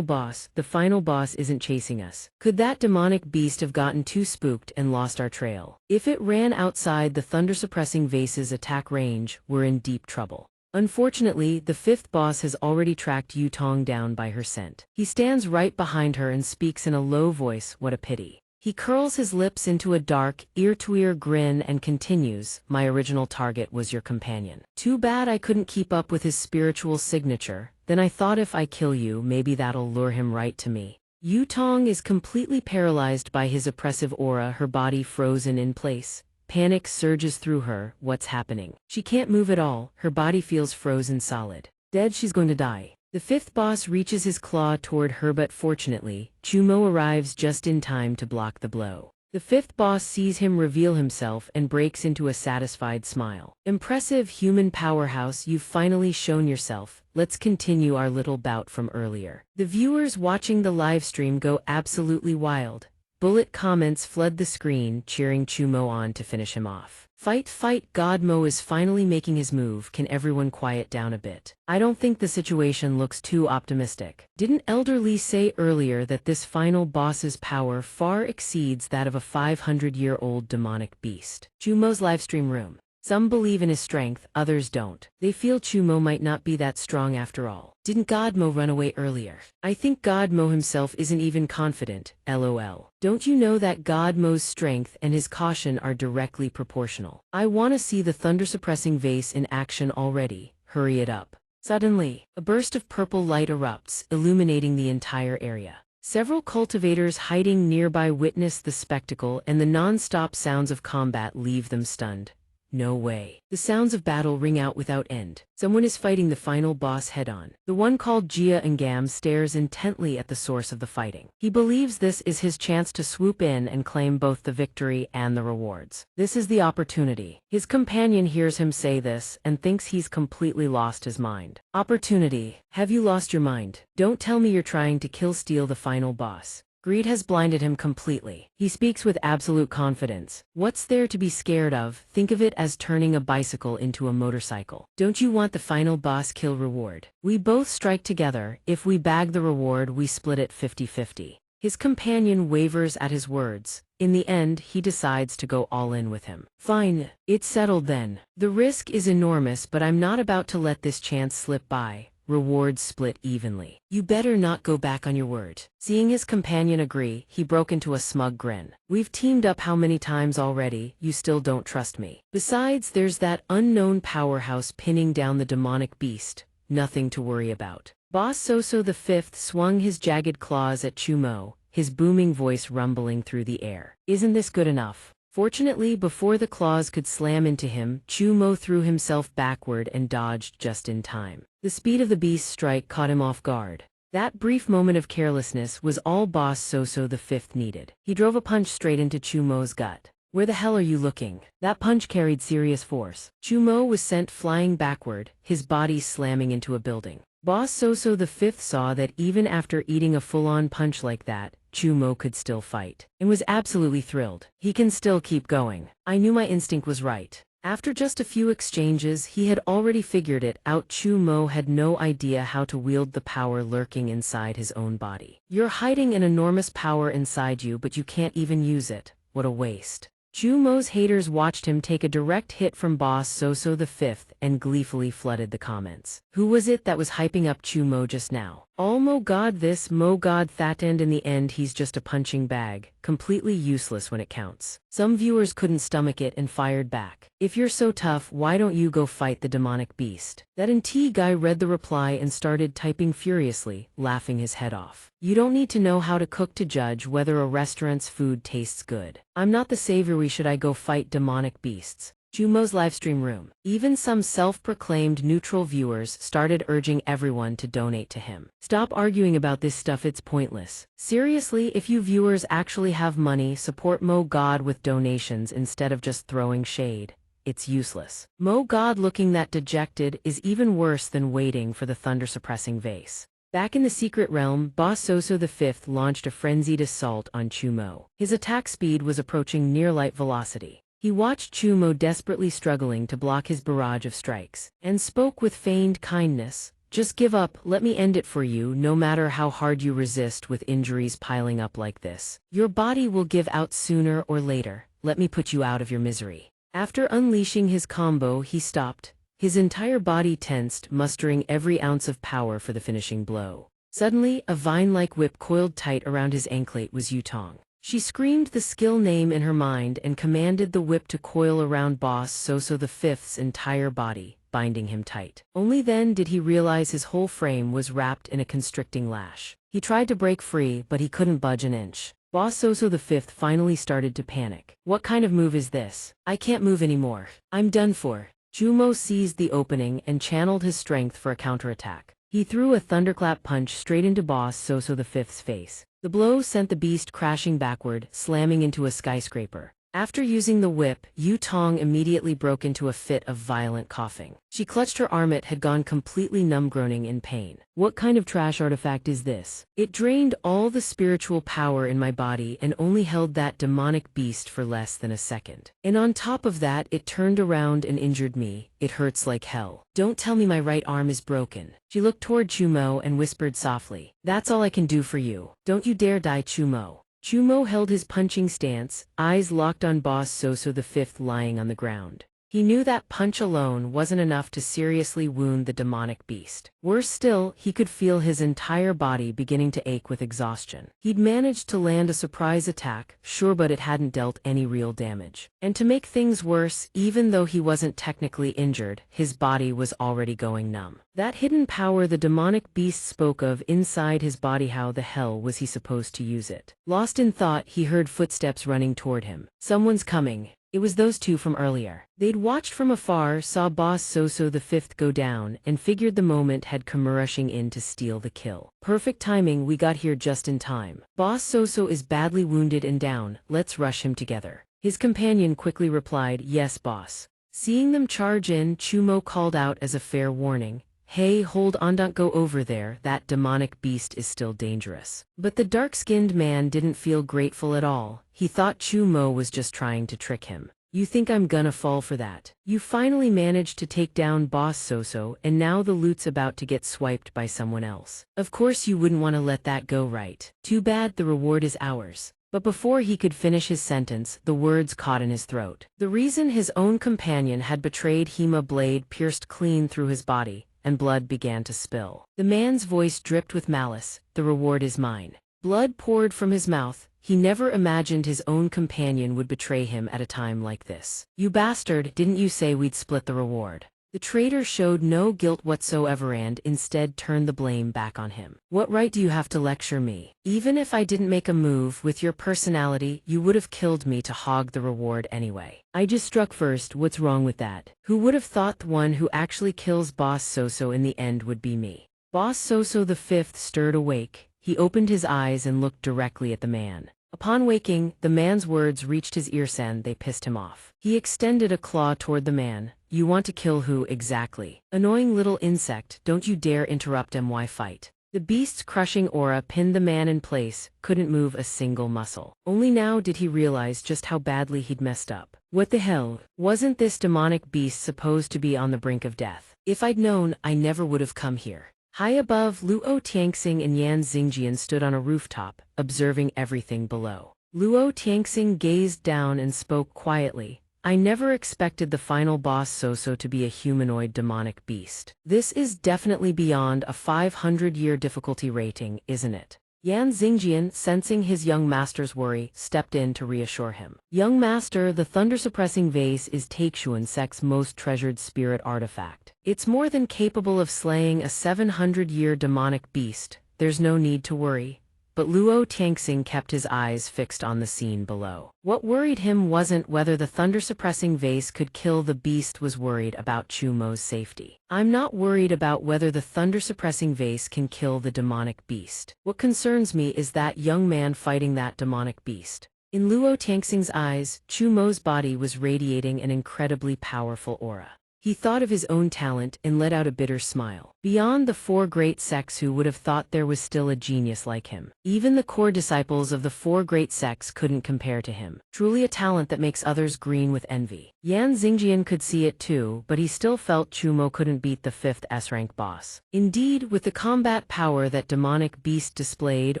final boss isn't chasing us. Could that demonic beast have gotten too spooked and lost our trail? If it ran outside the thunder-suppressing vase's attack range, we're in deep trouble. Unfortunately, the fifth boss has already tracked Yu Tong down by her scent. He stands right behind her and speaks in a low voice. What a pity. He curls his lips into a dark, ear-to-ear grin and continues, my original target was your companion. Too bad I couldn't keep up with his spiritual signature. Then I thought if I kill you, maybe that'll lure him right to me. Yu Tong is completely paralyzed by his oppressive aura, her body frozen in place. Panic surges through her. What's happening? She can't move at all. Her body feels frozen solid. Dead, she's going to die. The fifth boss reaches his claw toward her, but fortunately, Chu Mo arrives just in time to block the blow. The fifth boss sees him reveal himself and breaks into a satisfied smile. Impressive human powerhouse, you've finally shown yourself. Let's continue our little bout from earlier. The viewers watching the live stream go absolutely wild. Bullet comments flood the screen, cheering Chu Mo on to finish him off. Fight, fight, God Mo is finally making his move. Can everyone quiet down a bit? I don't think the situation looks too optimistic. Didn't Elder Li say earlier that this final boss's power far exceeds that of a 500-year-old demonic beast? Chu Mo's livestream room. Some believe in his strength, others don't. They feel Chu Mo might not be that strong after all. Didn't God Mo run away earlier? I think God Mo himself isn't even confident, lol. Don't you know that God Mo's strength and his caution are directly proportional? I want to see the thunder-suppressing vase in action already. Hurry it up. Suddenly, a burst of purple light erupts, illuminating the entire area. Several cultivators hiding nearby witness the spectacle, and the non-stop sounds of combat leave them stunned. No way. The sounds of battle ring out without end. Someone is fighting the final boss head-on. The one called Jia Ngam stares intently at the source of the fighting. He believes this is his chance to swoop in and claim both the victory and the rewards. This is the opportunity. His companion hears him say this and thinks he's completely lost his mind. Opportunity. Have you lost your mind? Don't tell me you're trying to steal the final boss. Greed has blinded him completely. He speaks with absolute confidence. What's there to be scared of? Think of it as turning a bicycle into a motorcycle. Don't you want the final boss kill reward? We both strike together. If we bag the reward, we split it 50-50. His companion wavers at his words. In the end, he decides to go all in with him. Fine, it's settled then. The risk is enormous, but I'm not about to let this chance slip by. Rewards split evenly. You better not go back on your word. Seeing his companion agree, he broke into a smug grin. We've teamed up how many times already, you still don't trust me. Besides, there's that unknown powerhouse pinning down the demonic beast. Nothing to worry about. Boss Soso V swung his jagged claws at Chumo, his booming voice rumbling through the air. Isn't this good enough? Fortunately, before the claws could slam into him, Chumo threw himself backward and dodged just in time. The speed of the beast's strike caught him off guard. That brief moment of carelessness was all Boss Soso V needed. He drove a punch straight into Chumo's gut. Where the hell are you looking? That punch carried serious force. Chumo was sent flying backward, his body slamming into a building. Boss Soso V saw that even after eating a full-on punch like that, Chumo could still fight, and was absolutely thrilled. He can still keep going. I knew my instinct was right. After just a few exchanges, he had already figured it out. Chumo had no idea how to wield the power lurking inside his own body. You're hiding an enormous power inside you, but you can't even use it. What a waste. Chumo's haters watched him take a direct hit from Boss Soso V and gleefully flooded the comments. Who was it that was hyping up Chumo just now? All mo god this, mo god that, and in the end he's just a punching bag, completely useless when it counts. Some viewers couldn't stomach it and fired back. If you're so tough, why don't you go fight the demonic beast? That NT guy read the reply and started typing furiously, laughing his head off. You don't need to know how to cook to judge whether a restaurant's food tastes good. I'm not the savior. Should I go fight demonic beasts? Chumo's livestream room. Even some self-proclaimed neutral viewers started urging everyone to donate to him. Stop arguing about this stuff, it's pointless. Seriously, if you viewers actually have money, support Mo God with donations instead of just throwing shade. It's useless. Mo God looking that dejected is even worse than waiting for the thunder-suppressing vase. Back in the secret realm, Boss Soso V launched a frenzied assault on Chumo. His attack speed was approaching near light velocity. He watched Chumo desperately struggling to block his barrage of strikes, and spoke with feigned kindness. Just give up, let me end it for you. No matter how hard you resist with injuries piling up like this, your body will give out sooner or later. Let me put you out of your misery. After unleashing his combo, he stopped. His entire body tensed, mustering every ounce of power for the finishing blow. Suddenly, a vine-like whip coiled tight around his anklet was Yutong. She screamed the skill name in her mind and commanded the whip to coil around Boss Soso V's entire body, binding him tight. Only then did he realize his whole frame was wrapped in a constricting lash. He tried to break free, but he couldn't budge an inch. Boss Soso V finally started to panic. What kind of move is this? I can't move anymore. I'm done for. Chumo seized the opening and channeled his strength for a counterattack. He threw a thunderclap punch straight into Boss Soso V's face. The blow sent the beast crashing backward, slamming into a skyscraper. After using the whip, Yutong immediately broke into a fit of violent coughing. She clutched her arm. It had gone completely numb, groaning in pain. What kind of trash artifact is this? It drained all the spiritual power in my body and only held that demonic beast for less than a second. And on top of that, it turned around and injured me. It hurts like hell. Don't tell me my right arm is broken. She looked toward Chumo and whispered softly, "That's all I can do for you. Don't you dare die, Chumo." Chumo held his punching stance, eyes locked on Boss Soso V lying on the ground. He knew that punch alone wasn't enough to seriously wound the demonic beast. Worse still, he could feel his entire body beginning to ache with exhaustion. He'd managed to land a surprise attack, sure, but it hadn't dealt any real damage. And to make things worse, even though he wasn't technically injured, his body was already going numb. That hidden power the demonic beast spoke of inside his body, how the hell was he supposed to use it? Lost in thought, he heard footsteps running toward him. Someone's coming. It was those two from earlier. They'd watched from afar, saw Boss Soso V go down, and figured the moment had come rushing in to steal the kill. Perfect timing, we got here just in time. Boss Soso is badly wounded and down, let's rush him together. His companion quickly replied, "Yes, boss." Seeing them charge in, Chumo called out as a fair warning, "Hey, hold on, don't go over there, that demonic beast is still dangerous." But the dark-skinned man didn't feel grateful at all. He thought Chumo was just trying to trick him. "You think I'm gonna fall for that? You finally managed to take down Boss Soso, and now the loot's about to get swiped by someone else. Of course you wouldn't want to let that go, right? Too bad, the reward is ours." But before he could finish his sentence, the words caught in his throat. The reason his own companion had betrayed him, a blade pierced clean through his body, and blood began to spill. The man's voice dripped with malice. "The reward is mine." Blood poured from his mouth. He never imagined his own companion would betray him at a time like this. "You bastard, didn't you say we'd split the reward?" The traitor showed no guilt whatsoever and instead turned the blame back on him. "What right do you have to lecture me? Even if I didn't make a move with your personality, you would have killed me to hog the reward anyway. I just struck first, what's wrong with that? Who would have thought the one who actually kills Boss Soso in the end would be me?" Boss Soso the fifth stirred awake. He opened his eyes and looked directly at the man. Upon waking, the man's words reached his ears and they pissed him off. He extended a claw toward the man. "You want to kill who exactly? Annoying little insect, don't you dare interrupt MY fight." The beast's crushing aura pinned the man in place, couldn't move a single muscle. Only now did he realize just how badly he'd messed up. What the hell? Wasn't this demonic beast supposed to be on the brink of death? If I'd known, I never would have come here. High above, Luo Tianxing and Yan Xingjian stood on a rooftop, observing everything below. Luo Tianxing gazed down and spoke quietly. "I never expected the final boss Soso to be a humanoid demonic beast. This is definitely beyond a 500-year difficulty rating, isn't it?" Yan Xingjian, sensing his young master's worry, stepped in to reassure him. "Young master, the thunder-suppressing vase is Taixuan sect's most treasured spirit artifact. It's more than capable of slaying a 700-year demonic beast. There's no need to worry." But Luo Tianxing kept his eyes fixed on the scene below. What worried him wasn't whether the thunder-suppressing vase could kill the beast, was worried about Chumo's safety. "I'm not worried about whether the thunder-suppressing vase can kill the demonic beast. What concerns me is that young man fighting that demonic beast." In Luo Tianxing's eyes, Chumo's body was radiating an incredibly powerful aura. He thought of his own talent and let out a bitter smile. Beyond the four great sects, who would have thought there was still a genius like him? Even the core disciples of the four great sects couldn't compare to him. Truly a talent that makes others green with envy. Yan Xingjian could see it too, but he still felt Chumo couldn't beat the 5th S-rank boss. Indeed, with the combat power that demonic beast displayed,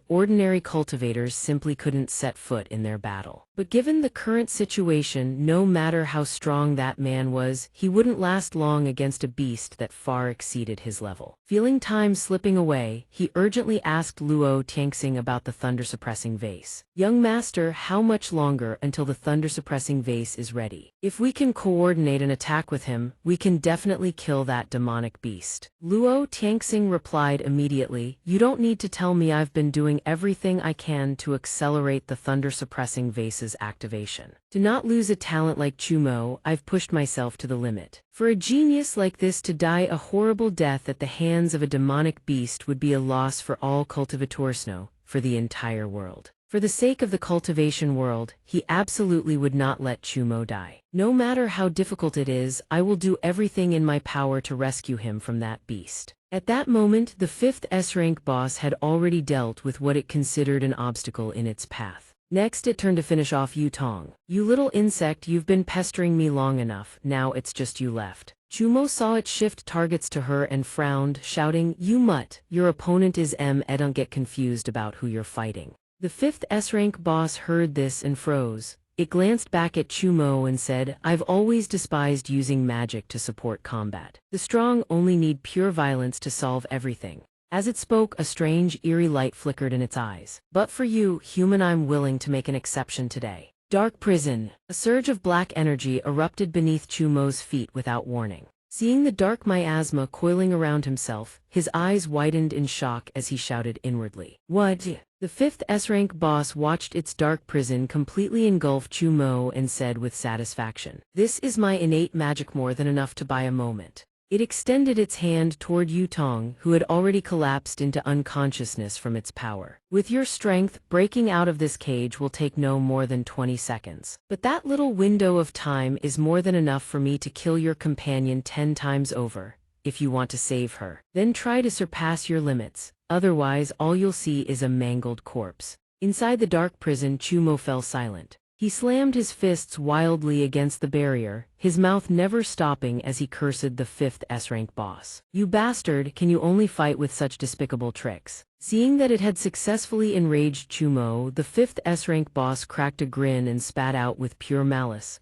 ordinary cultivators simply couldn't set foot in their battle. But given the current situation, no matter how strong that man was, he wouldn't last long against a beast that far exceeded his level. Feeling time slipping away, he urgently asked Luo Tianxing about the thunder-suppressing vase. "Young master, how much longer until the thunder-suppressing vase is ready? If we can coordinate an attack with him, we can definitely kill that demonic beast." Luo Tianxing replied immediately, "You don't need to tell me. I've been doing everything I can to accelerate the thunder-suppressing vase's activation. To not lose a talent like Chumo, I've pushed myself to the limit. For a genius like this to die a horrible death at the hands of a demonic beast would be a loss for all cultivators, no, for the entire world. For the sake of the cultivation world, he absolutely would not let Chumo die. No matter how difficult it is, I will do everything in my power to rescue him from that beast." At that moment, the 5th S-rank boss had already dealt with what it considered an obstacle in its path. Next, it turned to finish off Yu Tong. "You little insect, you've been pestering me long enough, now it's just you left." Chumo saw it shift targets to her and frowned, shouting, "You mutt, your opponent is don't get confused about who you're fighting." The 5th S-rank boss heard this and froze. It glanced back at Chumo and said, "I've always despised using magic to support combat. The strong only need pure violence to solve everything." As it spoke, a strange, eerie light flickered in its eyes. "But for you, human, I'm willing to make an exception today." Dark prison. A surge of black energy erupted beneath Chumo's feet without warning. Seeing the dark miasma coiling around himself, his eyes widened in shock as he shouted inwardly, "What?" The 5th S-rank boss watched its dark prison completely engulf Chumo and said with satisfaction, "This is my innate magic, more than enough to buy a moment." It extended its hand toward Yu Tong, who had already collapsed into unconsciousness from its power. "With your strength, breaking out of this cage will take no more than 20 seconds. But that little window of time is more than enough for me to kill your companion 10 times over. if you want to save her. Then try to surpass your limits, otherwise all you'll see is a mangled corpse. Inside the dark prison, Chumo fell silent. He slammed his fists wildly against the barrier, his mouth never stopping as he cursed the 5th S-rank boss. "You bastard, can you only fight with such despicable tricks?" Seeing that it had successfully enraged Chumo, the 5th S-rank boss cracked a grin and spat out with pure malice,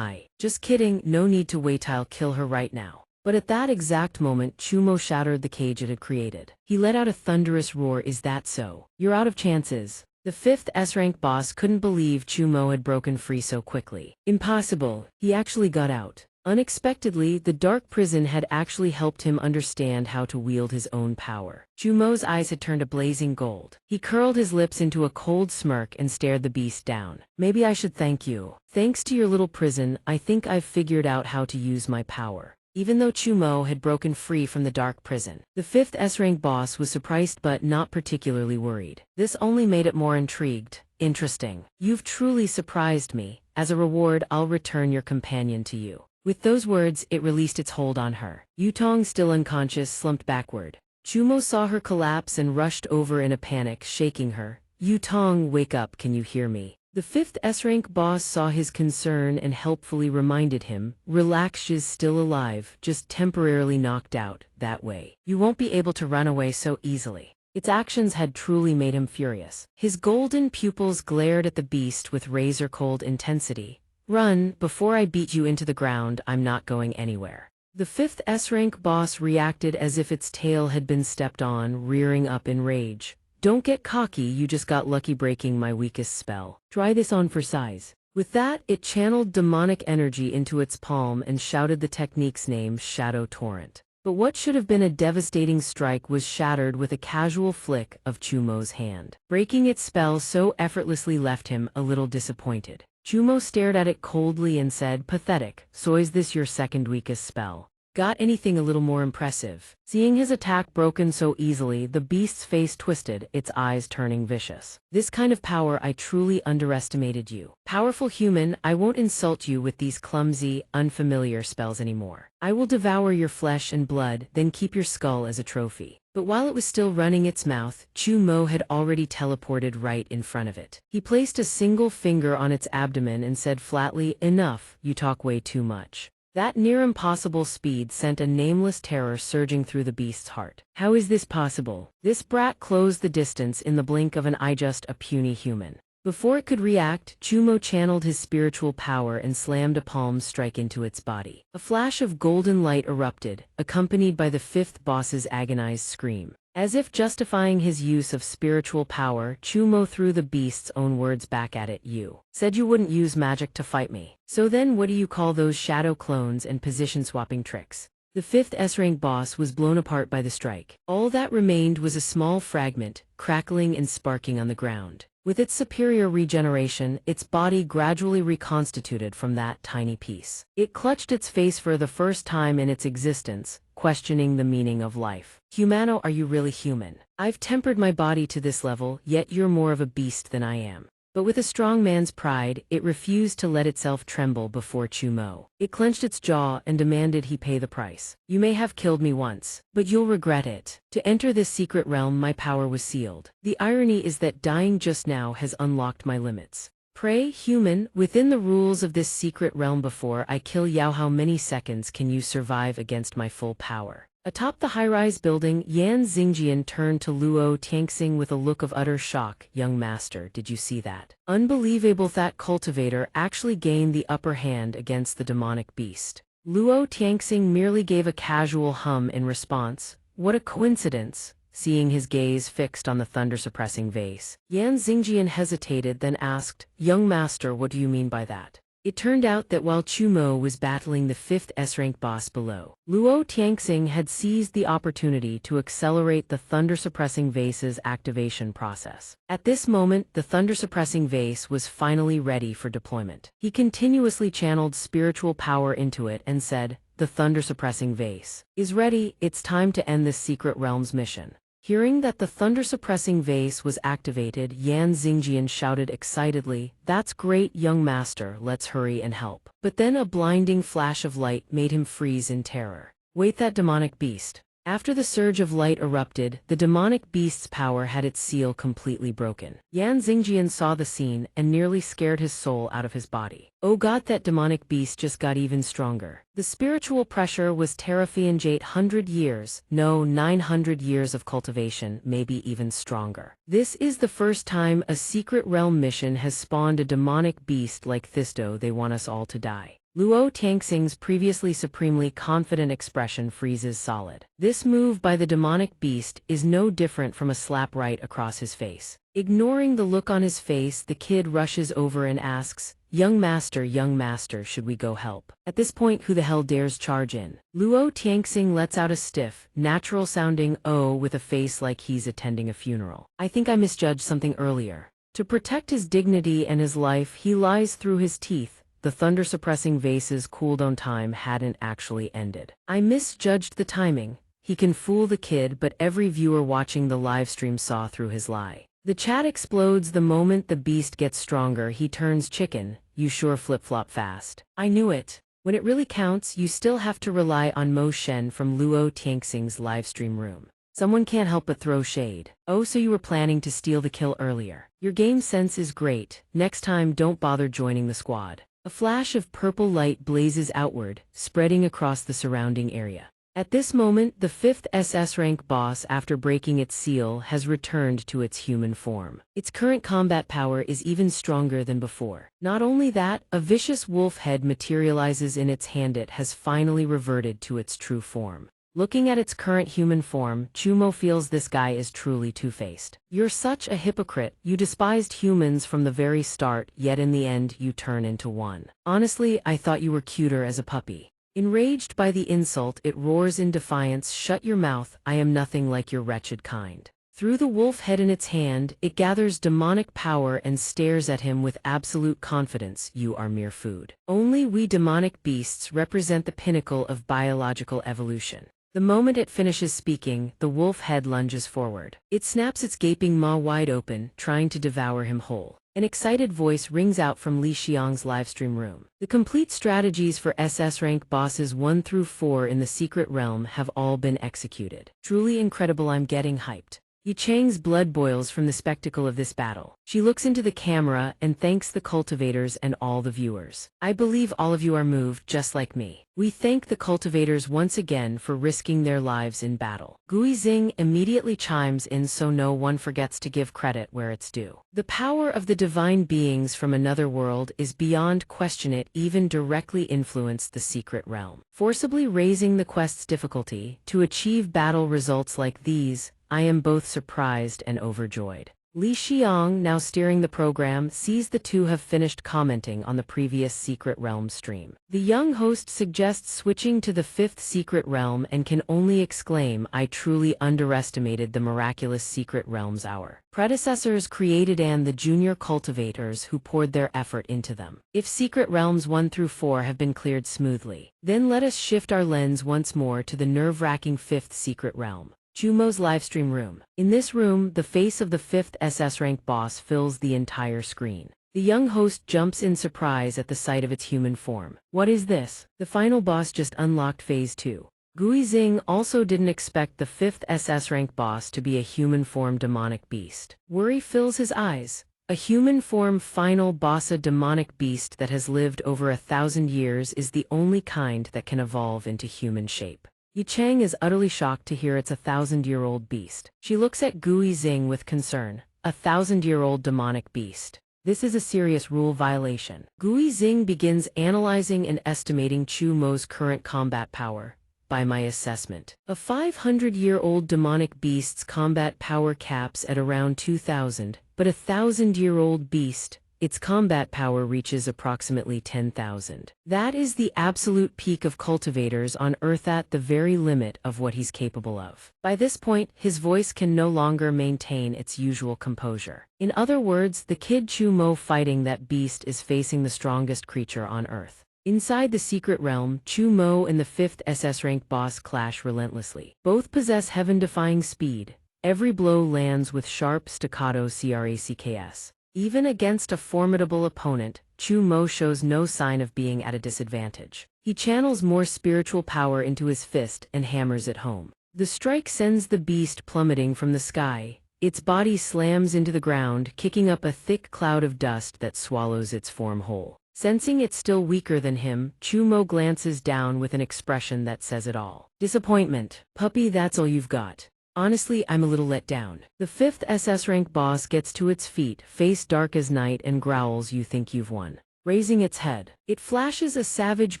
"Just kidding, no need to wait, I'll kill her right now." But at that exact moment, Chumo shattered the cage it had created. He let out a thunderous roar. "Is that so? You're out of chances." The 5th S-rank boss couldn't believe Chumo had broken free so quickly. "Impossible, he actually got out." Unexpectedly, the dark prison had actually helped him understand how to wield his own power. Chumo's eyes had turned a blazing gold. He curled his lips into a cold smirk and stared the beast down. "Maybe I should thank you. Thanks to your little prison, I think I've figured out how to use my power." Even though Chumo had broken free from the dark prison, the 5th S-rank boss was surprised but not particularly worried. This only made it more intrigued. "Interesting. You've truly surprised me. As a reward, I'll return your companion to you." With those words, it released its hold on her. Yutong, still unconscious, slumped backward. Chumo saw her collapse and rushed over in a panic, shaking her. "Yutong, wake up, can you hear me?" The 5th S-rank boss saw his concern and helpfully reminded him, "Relax, she's still alive, just temporarily knocked out, that way. You won't be able to run away so easily." Its actions had truly made him furious. His golden pupils glared at the beast with razor-cold intensity. "Run, before I beat you into the ground, I'm not going anywhere." The 5th S-rank boss reacted as if its tail had been stepped on, rearing up in rage. "Don't get cocky, you just got lucky breaking my weakest spell. Try this on for size." With that, it channeled demonic energy into its palm and shouted the technique's name, Shadow Torrent. But what should have been a devastating strike was shattered with a casual flick of Chumo's hand. Breaking its spell so effortlessly left him a little disappointed. Chumo stared at it coldly and said, "Pathetic, so is this your second weakest spell? Got anything a little more impressive?" Seeing his attack broken so easily, the beast's face twisted, its eyes turning vicious. "This kind of power, I truly underestimated you. Powerful human, I won't insult you with these clumsy, unfamiliar spells anymore. I will devour your flesh and blood, then keep your skull as a trophy." But while it was still running its mouth, Chumo had already teleported right in front of it. He placed a single finger on its abdomen and said flatly, "Enough, you talk way too much." That near-impossible speed sent a nameless terror surging through the beast's heart. How is this possible? This brat closed the distance in the blink of an eye, just a puny human. Before it could react, Chumo channeled his spiritual power and slammed a palm strike into its body. A flash of golden light erupted, accompanied by the 5th boss's agonized scream. As if justifying his use of spiritual power, Chumo threw the beast's own words back at it. "You said you wouldn't use magic to fight me. So then what do you call those shadow clones and position-swapping tricks?" The 5th S-rank boss was blown apart by the strike. All that remained was a small fragment, crackling and sparking on the ground. With its superior regeneration, its body gradually reconstituted from that tiny piece. It clutched its face for the first time in its existence, questioning the meaning of life. "Humano, are you really human? I've tempered my body to this level, yet you're more of a beast than I am." But with a strong man's pride, it refused to let itself tremble before Chumo. It clenched its jaw and demanded he pay the price. "You may have killed me once, but you'll regret it. To enter this secret realm, my power was sealed. The irony is that dying just now has unlocked my limits. Pray, human, within the rules of this secret realm, before I kill you, how many seconds can you survive against my full power?" Atop the high-rise building, Yan Xingjian turned to Luo Tianxing with a look of utter shock. "Young master, did you see that? Unbelievable, that cultivator actually gained the upper hand against the demonic beast." Luo Tianxing merely gave a casual hum in response. "What a coincidence." Seeing his gaze fixed on the thunder-suppressing vase, Yan Xingjian hesitated, then asked, "Young master, what do you mean by that?" It turned out that while Chumo was battling the 5th S-rank boss below, Luo Tianxing had seized the opportunity to accelerate the thunder-suppressing vase's activation process. At this moment, the thunder-suppressing vase was finally ready for deployment. He continuously channeled spiritual power into it and said, "The thunder-suppressing vase is ready, it's time to end this secret realm's mission." Hearing that the thunder-suppressing vase was activated, Yan Xingjian shouted excitedly, "That's great, young master, let's hurry and help." But then a blinding flash of light made him freeze in terror. Wait, that demonic beast. After the surge of light erupted, the demonic beast's power had its seal completely broken. Yan Xingjian saw the scene and nearly scared his soul out of his body. Oh god, that demonic beast just got even stronger. The spiritual pressure was terrifying. 800 years, no 900 years of cultivation, maybe even stronger. This is the first time a secret realm mission has spawned a demonic beast like this. They want us all to die. Luo Tianxing's previously supremely confident expression freezes solid. This move by the demonic beast is no different from a slap right across his face. Ignoring the look on his face, the kid rushes over and asks, young master, should we go help?" At this point, who the hell dares charge in? Luo Tianxing lets out a stiff, natural-sounding "oh" with a face like he's attending a funeral. "I think I misjudged something earlier." To protect his dignity and his life, he lies through his teeth. The thunder-suppressing vase's cooldown time hadn't actually ended. "I misjudged the timing." He can fool the kid, but every viewer watching the livestream saw through his lie. The chat explodes the moment the beast gets stronger. He turns chicken. "You sure flip-flop fast." "I knew it." When it really counts, you still have to rely on Mo Shen from Luo Tianxing's livestream room. Someone can't help but throw shade. "Oh, so you were planning to steal the kill earlier. Your game sense is great. Next time, don't bother joining the squad." A flash of purple light blazes outward, spreading across the surrounding area. At this moment, the 5th SS rank boss, after breaking its seal, has returned to its human form. Its current combat power is even stronger than before. Not only that, a vicious wolf head materializes in its hand. It has finally reverted to its true form. Looking at its current human form, Chumo feels this guy is truly two-faced. "You're such a hypocrite. You despised humans from the very start, yet in the end you turn into one. Honestly, I thought you were cuter as a puppy." Enraged by the insult, it roars in defiance, "Shut your mouth, I am nothing like your wretched kind." Through the wolf head in its hand, it gathers demonic power and stares at him with absolute confidence. "You are mere food. Only we demonic beasts represent the pinnacle of biological evolution." The moment it finishes speaking, the wolf head lunges forward. It snaps its gaping maw wide open, trying to devour him whole. An excited voice rings out from Li Xiang's livestream room. The complete strategies for SS rank bosses 1 through 4 in the secret realm have all been executed. Truly incredible. I'm getting hyped. Yi Chang's blood boils from the spectacle of this battle. She looks into the camera and thanks the cultivators and all the viewers. "I believe all of you are moved just like me. We thank the cultivators once again for risking their lives in battle." Gui Xing immediately chimes in so no one forgets to give credit where it's due. "The power of the divine beings from another world is beyond question. It even directly influenced the secret realm, forcibly raising the quest's difficulty. To achieve battle results like these, I am both surprised and overjoyed." Li Xiang, now steering the program, sees the two have finished commenting on the previous Secret Realm stream. The young host suggests switching to the 5th Secret Realm and can only exclaim, "I truly underestimated the miraculous Secret Realms our predecessors created and the junior cultivators who poured their effort into them. If Secret Realms 1 through 4 have been cleared smoothly, then let us shift our lens once more to the nerve-wracking 5th Secret Realm." Chumo's livestream room. In this room, the face of the 5th SS rank boss fills the entire screen. The young host jumps in surprise at the sight of its human form. "What is this? The final boss just unlocked phase 2. Gui Xing also didn't expect the 5th SS rank boss to be a human form demonic beast. Worry fills his eyes. A human form final boss, a demonic beast that has lived over 1,000 years, is the only kind that can evolve into human shape. Yi Chang is utterly shocked to hear it's a 1,000-year-old beast. She looks at Gui Xing with concern. "A 1,000-year-old demonic beast. This is a serious rule violation." Gui Xing begins analyzing and estimating Chu Mo's current combat power. "By my assessment, a 500-year-old demonic beast's combat power caps at around 2,000, but a 1,000-year-old beast, its combat power reaches approximately 10,000. That is the absolute peak of cultivators on Earth, at the very limit of what he's capable of." By this point, his voice can no longer maintain its usual composure. In other words, the kid Chu Mo fighting that beast is facing the strongest creature on Earth. Inside the secret realm, Chu Mo and the 5th SS rank boss clash relentlessly. Both possess heaven-defying speed. Every blow lands with sharp staccato cracks. Even against a formidable opponent, Chu Mo shows no sign of being at a disadvantage. He channels more spiritual power into his fist and hammers it home. The strike sends the beast plummeting from the sky. Its body slams into the ground, kicking up a thick cloud of dust that swallows its form whole. Sensing it's still weaker than him, Chu Mo glances down with an expression that says it all. Disappointment. Puppy, that's all you've got. Honestly, I'm a little let down. The 5th SS rank boss gets to its feet, face dark as night, and growls, "You think you've won." Raising its head, it flashes a savage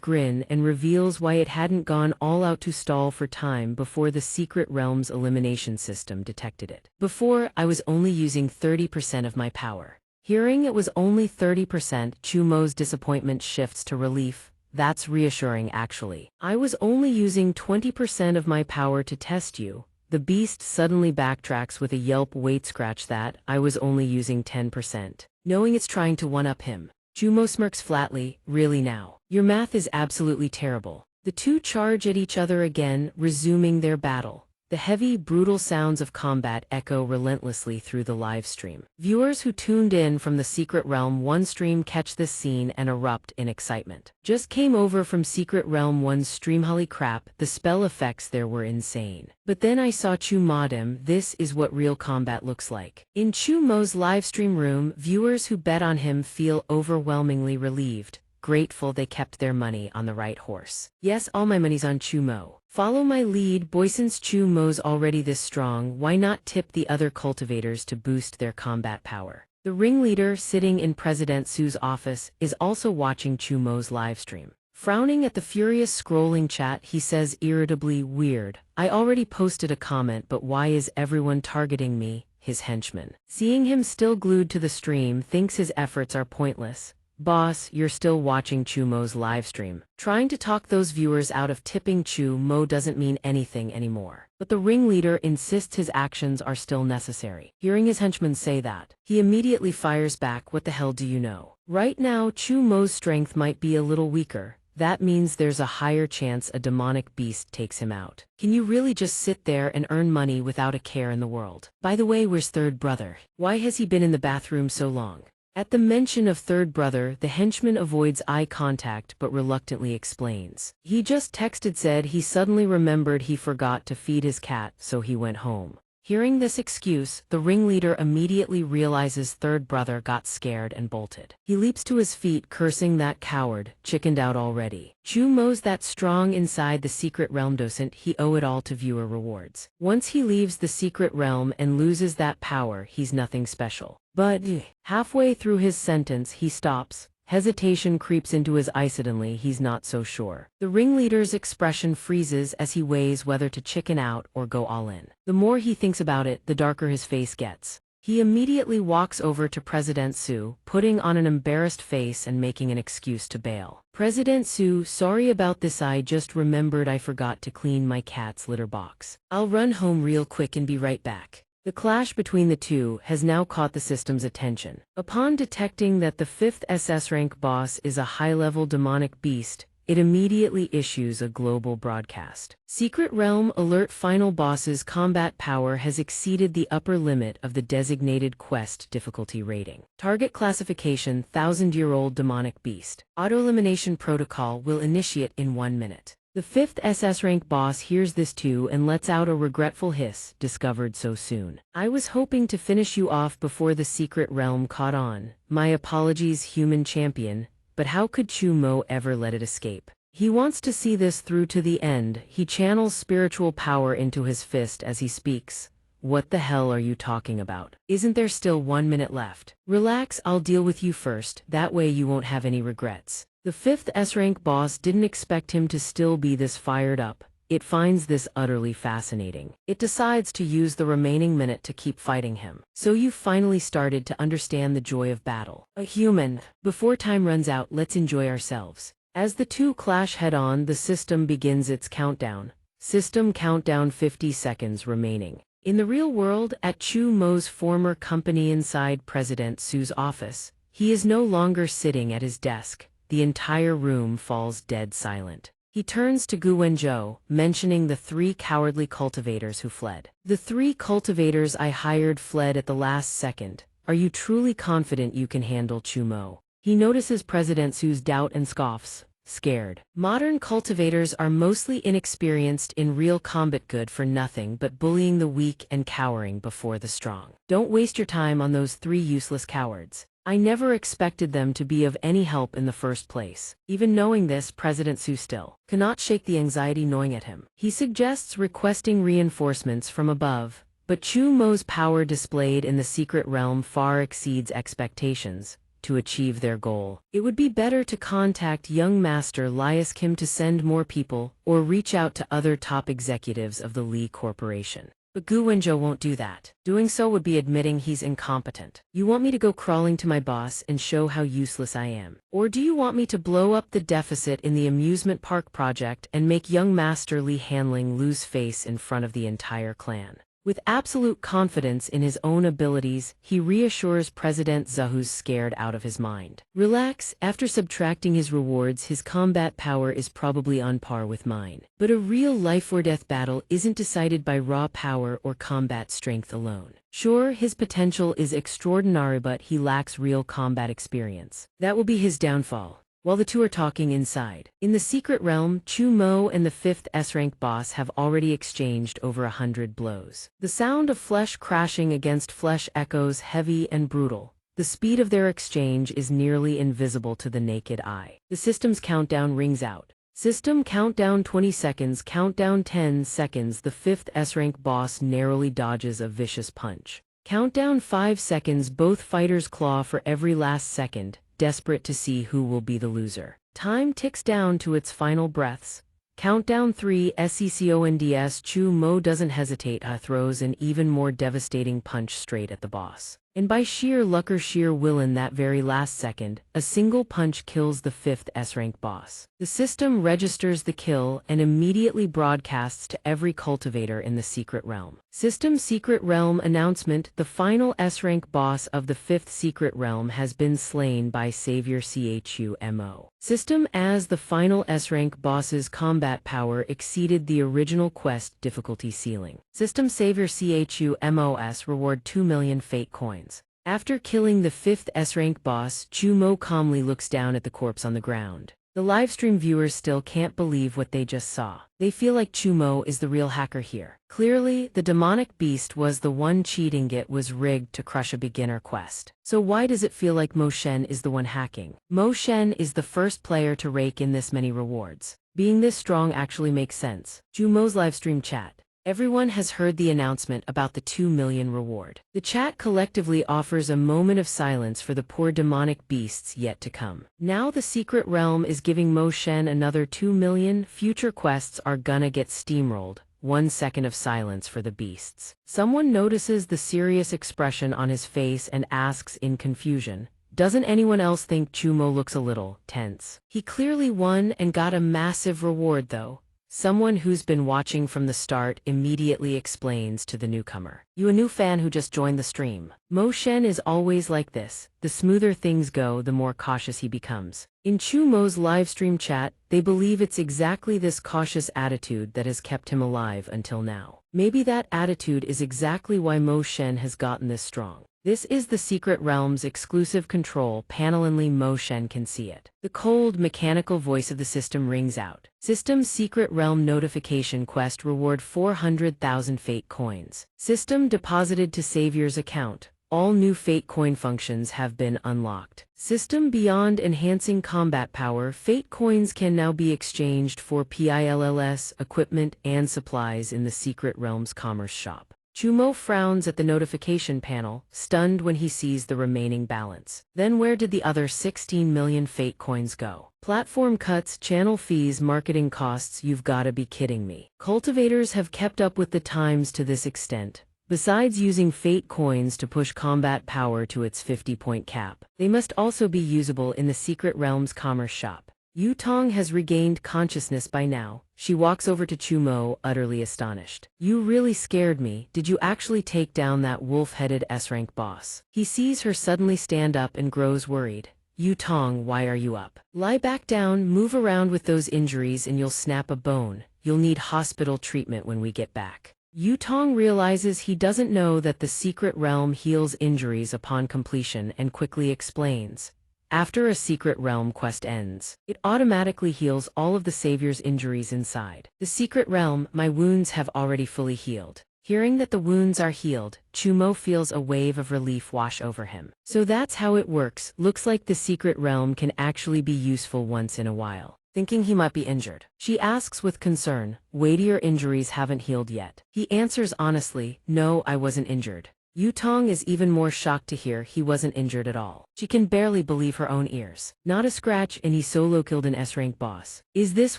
grin and reveals why it hadn't gone all out to stall for time before the Secret Realm's elimination system detected it. Before, I was only using 30% of my power. Hearing it was only 30%, Chu Mo's disappointment shifts to relief. That's reassuring, actually. I was only using 20% of my power to test you. The beast suddenly backtracks with a yelp. Wait, scratch that, I was only using 10%. Knowing it's trying to one-up him, Chu Mo smirks flatly. Really now? Your math is absolutely terrible. The two charge at each other again, resuming their battle. The heavy, brutal sounds of combat echo relentlessly through the live stream. Viewers who tuned in from the Secret Realm 1 stream catch this scene and erupt in excitement. Just came over from Secret Realm 1's stream. Holy crap, the spell effects there were insane. But then I saw Chu Modem. This is what real combat looks like. In Chu Mo's livestream room, viewers who bet on him feel overwhelmingly relieved, grateful they kept their money on the right horse. Yes, all my money's on Chu Mo. Follow my lead, boy. Since Chu Mo's already this strong, why not tip the other cultivators to boost their combat power? The ringleader, sitting in President Su's office, is also watching Chu Mo's livestream. Frowning at the furious scrolling chat, he says irritably, "Weird. I already posted a comment, but why is everyone targeting me?" His henchman, seeing him still glued to the stream, thinks his efforts are pointless. "Boss, you're still watching Chu Mo's livestream." Trying to talk those viewers out of tipping Chu Mo doesn't mean anything anymore. But the ringleader insists his actions are still necessary. Hearing his henchman say that, he immediately fires back, "What the hell do you know? Right now, Chu Mo's strength might be a little weaker. That means there's a higher chance a demonic beast takes him out. Can you really just sit there and earn money without a care in the world? By the way, where's third brother? Why has he been in the bathroom so long?" At the mention of third brother, the henchman avoids eye contact but reluctantly explains. He just texted, said he suddenly remembered he forgot to feed his cat, so he went home. Hearing this excuse, the ringleader immediately realizes third brother got scared and bolted. He leaps to his feet, cursing, "That coward, chickened out already." Chu Mo's that strong inside the Secret Realm, doesn't he owe it all to viewer rewards? Once he leaves the Secret Realm and loses that power, he's nothing special. But halfway through his sentence, he stops. Hesitation creeps into his eye. Suddenly, he's not so sure. The ringleader's expression freezes as he weighs whether to chicken out or go all in. The more he thinks about it, the darker his face gets. He immediately walks over to President Su, putting on an embarrassed face and making an excuse to bail. "President Su, sorry about this. I just remembered I forgot to clean my cat's litter box. I'll run home real quick and be right back." The clash between the two has now caught the system's attention. Upon detecting that the 5th SS rank boss is a high-level demonic beast, it immediately issues a global broadcast. Secret Realm alert, final boss's combat power has exceeded the upper limit of the designated quest difficulty rating. Target classification: 1000-year-old demonic beast. Auto-elimination protocol will initiate in 1 minute. The 5th SS rank boss hears this too and lets out a regretful hiss, "Discovered so soon. I was hoping to finish you off before the Secret Realm caught on. My apologies, human champion, but how could Chu Mo ever let it escape?" He wants to see this through to the end. He channels spiritual power into his fist as he speaks. "What the hell are you talking about? Isn't there still 1 minute left? Relax, I'll deal with you first, that way you won't have any regrets." The 5th S-rank boss didn't expect him to still be this fired up. It finds this utterly fascinating. It decides to use the remaining minute to keep fighting him. "So you finally started to understand the joy of battle. A human. Before time runs out, let's enjoy ourselves." As the two clash head-on, the system begins its countdown. System countdown: 50 seconds remaining. In the real world, at Chu Mo's former company inside President Su's office, he is no longer sitting at his desk. The entire room falls dead silent. He turns to Gu Wenzhou, mentioning the 3 cowardly cultivators who fled. "The 3 cultivators I hired fled at the last second. Are you truly confident you can handle Chu Mo?" He notices President Su's doubt and scoffs, scared. Modern cultivators are mostly inexperienced in real combat, good for nothing but bullying the weak and cowering before the strong. Don't waste your time on those 3 useless cowards. I never expected them to be of any help in the first place. Even knowing this, President Su still cannot shake the anxiety gnawing at him. He suggests requesting reinforcements from above, but Chu Mo's power displayed in the secret realm far exceeds expectations. To achieve their goal, it would be better to contact young Master Lias Kim to send more people, or reach out to other top executives of the Li Corporation. But Gu Wenzhou won't do that. Doing so would be admitting he's incompetent. You want me to go crawling to my boss and show how useless I am? Or do you want me to blow up the deficit in the amusement park project and make young Master Li Hanling lose face in front of the entire clan? With absolute confidence in his own abilities, he reassures President Zhe, who's scared out of his mind. Relax, after subtracting his rewards, his combat power is probably on par with mine. But a real life-or-death battle isn't decided by raw power or combat strength alone. Sure, his potential is extraordinary, but he lacks real combat experience. That will be his downfall. While the two are talking inside, in the secret realm, Chu Mo and the 5th S-rank boss have already exchanged over 100 blows. The sound of flesh crashing against flesh echoes heavy and brutal. The speed of their exchange is nearly invisible to the naked eye. The system's countdown rings out. System countdown 20 seconds, countdown 10 seconds. The 5th S-rank boss narrowly dodges a vicious punch. Countdown 5 seconds. Both fighters claw for every last second, desperate to see who will be the loser. Time ticks down to its final breaths. Countdown 3 seconds. Chu Mo doesn't hesitate, throws an even more devastating punch straight at the boss. And by sheer luck or sheer will, in that very last second, a single punch kills the 5th S-rank boss. The system registers the kill and immediately broadcasts to every cultivator in the secret realm. System secret realm announcement: the final S-rank boss of the 5th secret realm has been slain by Savior Chumo. System: as the final S-rank boss's combat power exceeded the original quest difficulty ceiling. System: Savior Chumos reward 2 million fate coins. After killing the 5th S-rank boss, Chu Mo calmly looks down at the corpse on the ground. The livestream viewers still can't believe what they just saw. They feel like Chu Mo is the real hacker here. Clearly, the demonic beast was the one cheating. It was rigged to crush a beginner quest. So why does it feel like Mo Shen is the one hacking? Mo Shen is the first player to rake in this many rewards. Being this strong actually makes sense. Chu Mo's livestream chat. Everyone has heard the announcement about the 2 million reward. The chat collectively offers a moment of silence for the poor demonic beasts yet to come. Now the secret realm is giving Mo Shen another 2 million. Future quests are gonna get steamrolled. 1 second of silence for the beasts. Someone notices the serious expression on his face and asks in confusion, doesn't anyone else think Chu Mo looks a little tense? He clearly won and got a massive reward though. Someone who's been watching from the start immediately explains to the newcomer. You a new fan who just joined the stream. Mo Shen is always like this. The smoother things go, the more cautious he becomes. In Chu Mo's livestream chat, they believe it's exactly this cautious attitude that has kept him alive until now. Maybe that attitude is exactly why Mo Shen has gotten this strong. This is the secret realm's exclusive control panel. Only Mo Shen can see it. The cold, mechanical voice of the system rings out. System secret realm notification quest reward 400,000 fate coins. System deposited to Savior's account. All new fate coin functions have been unlocked. System beyond enhancing combat power, fate coins can now be exchanged for PILLS, equipment, and supplies in the secret realm's commerce shop. Chu Mo frowns at the notification panel, stunned when he sees the remaining balance. Then where did the other 16 million fate coins go? Platform cuts, channel fees, marketing costs, you've gotta be kidding me. Cultivators have kept up with the times to this extent. Besides using fate coins to push combat power to its 50-point cap, they must also be usable in the secret realm's commerce shop. Yu Tong has regained consciousness by now. She walks over to Chu Mo, utterly astonished. You really scared me. Did you actually take down that wolf-headed S-rank boss? He sees her suddenly stand up and grows worried. Yu Tong, why are you up? Lie back down, move around with those injuries and you'll snap a bone. You'll need hospital treatment when we get back. Yu Tong realizes he doesn't know that the secret realm heals injuries upon completion and quickly explains. after a secret realm quest ends. It automatically heals all of the savior's injuries inside. The secret realm, my wounds have already fully healed. Hearing that the wounds are healed, Chumo feels a wave of relief wash over him. So that's how it works. Looks like the secret realm can actually be useful once in a while. Thinking he might be injured, she asks with concern, weightier injuries haven't healed yet. He answers honestly, no, I wasn't injured. Yutong is even more shocked to hear he wasn't injured at all. She can barely believe her own ears. Not a scratch, and he solo killed an S-rank boss. Is this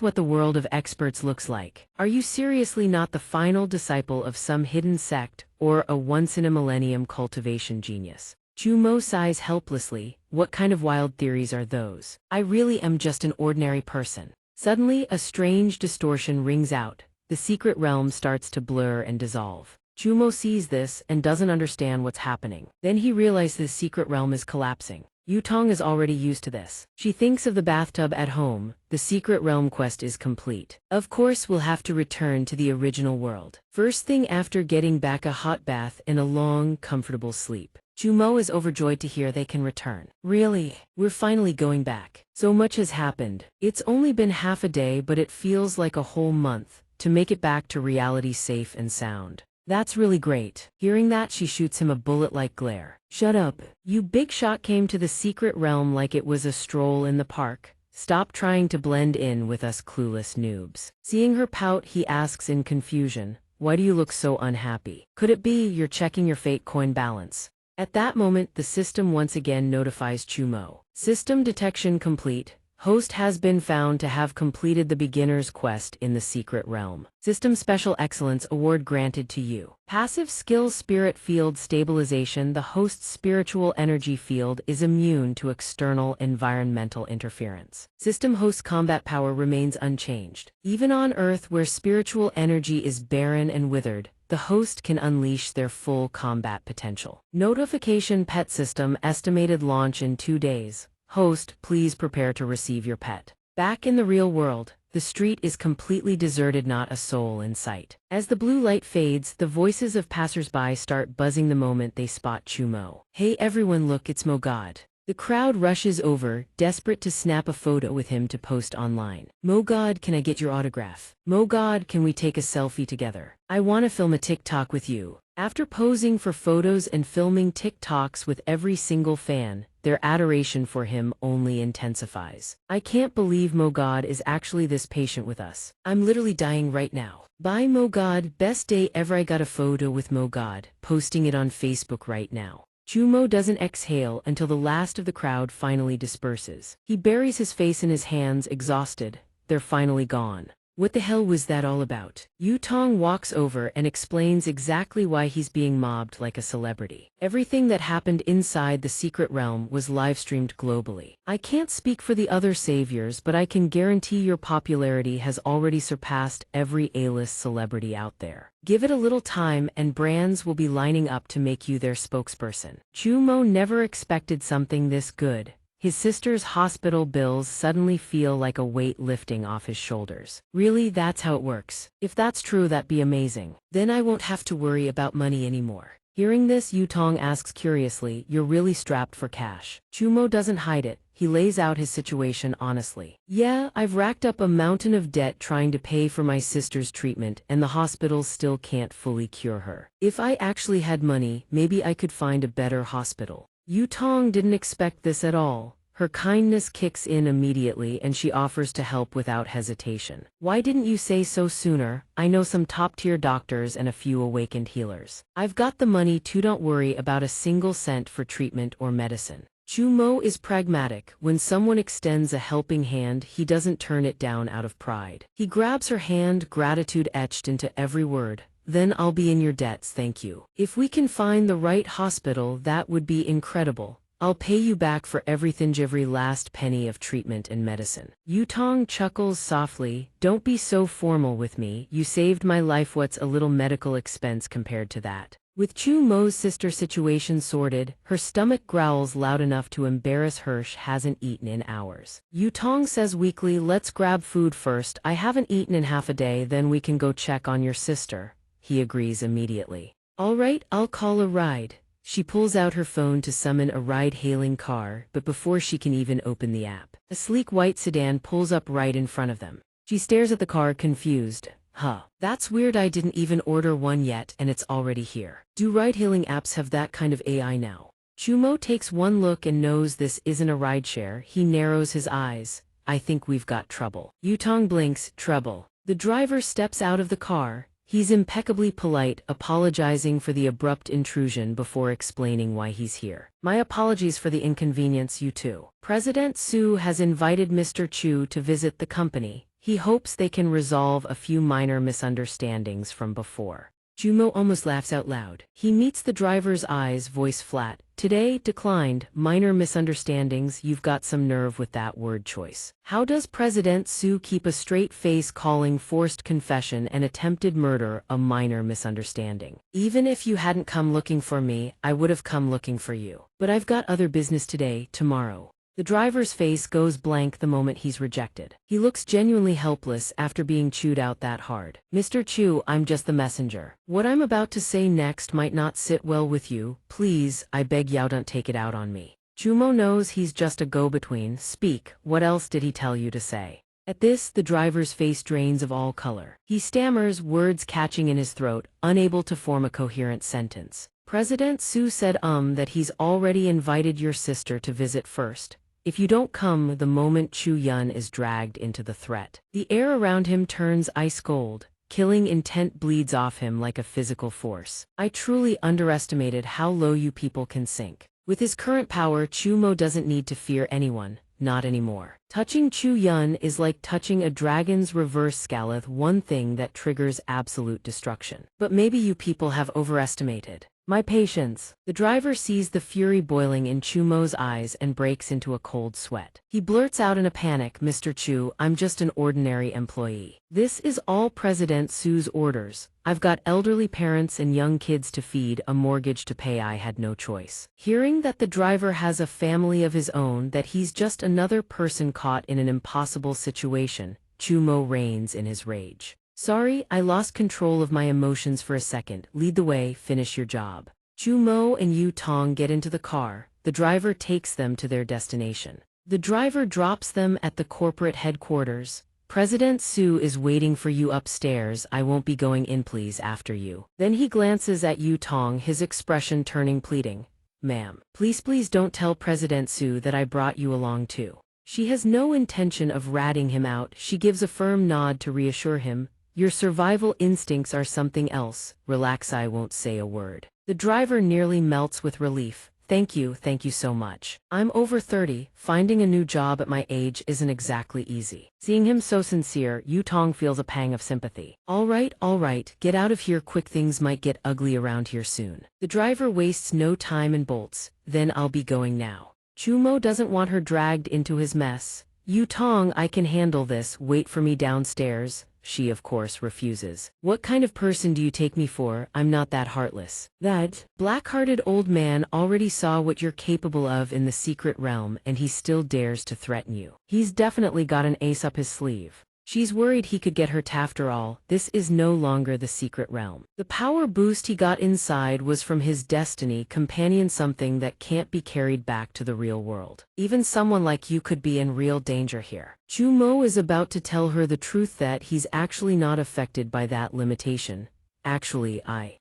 what the world of experts looks like? Are you seriously not the final disciple of some hidden sect or a once-in-a-millennium cultivation genius? Chumo sighs helplessly. What kind of wild theories are those? I really am just an ordinary person. Suddenly, a strange distortion rings out. The secret realm starts to blur and dissolve. Chumo sees this and doesn't understand what's happening. Then he realizes the secret realm is collapsing. Yutong is already used to this. She thinks of the bathtub at home. The secret realm quest is complete. Of course, we'll have to return to the original world. First thing after getting back a hot bath and a long, comfortable sleep. Chumo is overjoyed to hear they can return. Really? We're finally going back. So much has happened. It's only been half a day, but it feels like a whole month to make it back to reality safe and sound. That's really great. Hearing that, she shoots him a bullet-like glare. Shut up. You big shot came to the secret realm like it was a stroll in the park. Stop trying to blend in with us clueless noobs. Seeing her pout, he asks in confusion, why do you look so unhappy? Could it be you're checking your fate coin balance? At that moment, the system once again notifies Chumo. System detection complete. Host has been found to have completed the beginner's quest in the secret realm. System Special Excellence Award granted to you. Passive skill Spirit Field Stabilization. The host's spiritual energy field is immune to external environmental interference. System host combat power remains unchanged. Even on Earth, where spiritual energy is barren and withered, the host can unleash their full combat potential. Notification Pet System estimated launch in 2 days. Host, please prepare to receive your pet. Back in the real world, the street is completely deserted, not a soul in sight. As the blue light fades, the voices of passersby start buzzing the moment they spot Chumo. Hey everyone, look, it's Mogad. The crowd rushes over, desperate to snap a photo with him to post online. Mogad, can I get your autograph? Mogad, can we take a selfie together? I want to film a TikTok with you. After posing for photos and filming TikToks with every single fan, their adoration for him only intensifies. I can't believe Mogad is actually this patient with us. I'm literally dying right now. Bye Mogad, best day ever. I got a photo with Mogad, posting it on Facebook right now. Chumo doesn't exhale until the last of the crowd finally disperses. He buries his face in his hands, exhausted. They're finally gone. What the hell was that all about? Yutong walks over and explains exactly why he's being mobbed like a celebrity. Everything that happened inside the secret realm was live-streamed globally. I can't speak for the other saviors, but I can guarantee your popularity has already surpassed every A-list celebrity out there. Give it a little time and brands will be lining up to make you their spokesperson. Chumo never expected something this good. His sister's hospital bills suddenly feel like a weight lifting off his shoulders. Really, that's how it works? If that's true, that'd be amazing. Then I won't have to worry about money anymore. Hearing this, Yutong asks curiously, you're really strapped for cash? Chumo doesn't hide it. He lays out his situation honestly. Yeah, I've racked up a mountain of debt trying to pay for my sister's treatment, and the hospitals still can't fully cure her. If I actually had money, maybe I could find a better hospital. Yutong didn't expect this at all. Her kindness kicks in immediately and she offers to help without hesitation. Why didn't you say so sooner? I know some top-tier doctors and a few awakened healers. I've got the money too, don't worry about a single cent for treatment or medicine. Chumo is pragmatic. When someone extends a helping hand, he doesn't turn it down out of pride. He grabs her hand, gratitude etched into every word. Then I'll be in your debts, thank you. If we can find the right hospital, that would be incredible. I'll pay you back for everything, every last penny of treatment and medicine. Yutong chuckles softly. Don't be so formal with me. You saved my life. What's a little medical expense compared to that? With Chumo's sister situation sorted, her stomach growls loud enough to embarrass Hirsch hasn't eaten in hours. Yutong says weakly, let's grab food first. I haven't eaten in half a day, then we can go check on your sister. He agrees immediately. All right, I'll call a ride. She pulls out her phone to summon a ride-hailing car, but before she can even open the app, a sleek white sedan pulls up right in front of them. She stares at the car confused. Huh. That's weird, I didn't even order one yet and it's already here. Do ride-hailing apps have that kind of AI now? Chumo takes one look and knows this isn't a rideshare. He narrows his eyes. I think we've got trouble. Yutong blinks. Trouble. The driver steps out of the car. He's impeccably polite, apologizing for the abrupt intrusion before explaining why he's here. My apologies for the inconvenience, you two. President Su has invited Mr. Chu to visit the company. He hopes they can resolve a few minor misunderstandings from before. Jumo almost laughs out loud. He meets the driver's eyes, voice flat. Today, declined, minor misunderstandings. You've got some nerve with that word choice. How does President Su keep a straight face calling forced confession and attempted murder a minor misunderstanding? Even if you hadn't come looking for me, I would have come looking for you. But I've got other business today, tomorrow. The driver's face goes blank the moment he's rejected. He looks genuinely helpless after being chewed out that hard. Mr. Chu, I'm just the messenger. What I'm about to say next might not sit well with you. Please, I beg you don't take it out on me. Chumo knows he's just a go-between. Speak, what else did he tell you to say? At this, the driver's face drains of all color. He stammers, words catching in his throat, unable to form a coherent sentence. President Su said that he's already invited your sister to visit first. If you don't come the moment Chu Yun is dragged into the threat. The air around him turns ice cold. Killing intent bleeds off him like a physical force. I truly underestimated how low you people can sink. With his current power, Chu Mo doesn't need to fear anyone, not anymore. Touching Chu Yun is like touching a dragon's reverse scaleth, one thing that triggers absolute destruction. But maybe you people have overestimated my patience. The driver sees the fury boiling in Chu Mo's eyes and breaks into a cold sweat. He blurts out in a panic, Mr. Chu, I'm just an ordinary employee. This is all President Su's orders. I've got elderly parents and young kids to feed, a mortgage to pay. I had no choice. Hearing that the driver has a family of his own, that he's just another person caught in an impossible situation, Chu Mo reigns in his rage. Sorry, I lost control of my emotions for a second. Lead the way, finish your job. Chu Mo and Yu Tong get into the car. The driver takes them to their destination. The driver drops them at the corporate headquarters. President Su is waiting for you upstairs. I won't be going in, please, after you. Then he glances at Yu Tong, his expression turning pleading. Ma'am, please don't tell President Su that I brought you along too. She has no intention of ratting him out. She gives a firm nod to reassure him. Your survival instincts are something else. Relax, I won't say a word. The driver nearly melts with relief. Thank you so much. I'm over 30. Finding a new job at my age isn't exactly easy. Seeing him so sincere, Yu Tong feels a pang of sympathy. All right, get out of here quick, things might get ugly around here soon. The driver wastes no time and bolts. Then I'll be going now. Chu Mo doesn't want her dragged into his mess. Yu Tong, I can handle this, wait for me downstairs. She, of course, refuses. What kind of person do you take me for? I'm not that heartless. That black-hearted old man already saw what you're capable of in the secret realm, and he still dares to threaten you. He's definitely got an ace up his sleeve. She's worried he could get hurt after all. This is no longer the secret realm. The power boost he got inside was from his destiny companion, something that can't be carried back to the real world. Even someone like you could be in real danger here. Chu Mo is about to tell her the truth that he's actually not affected by that limitation.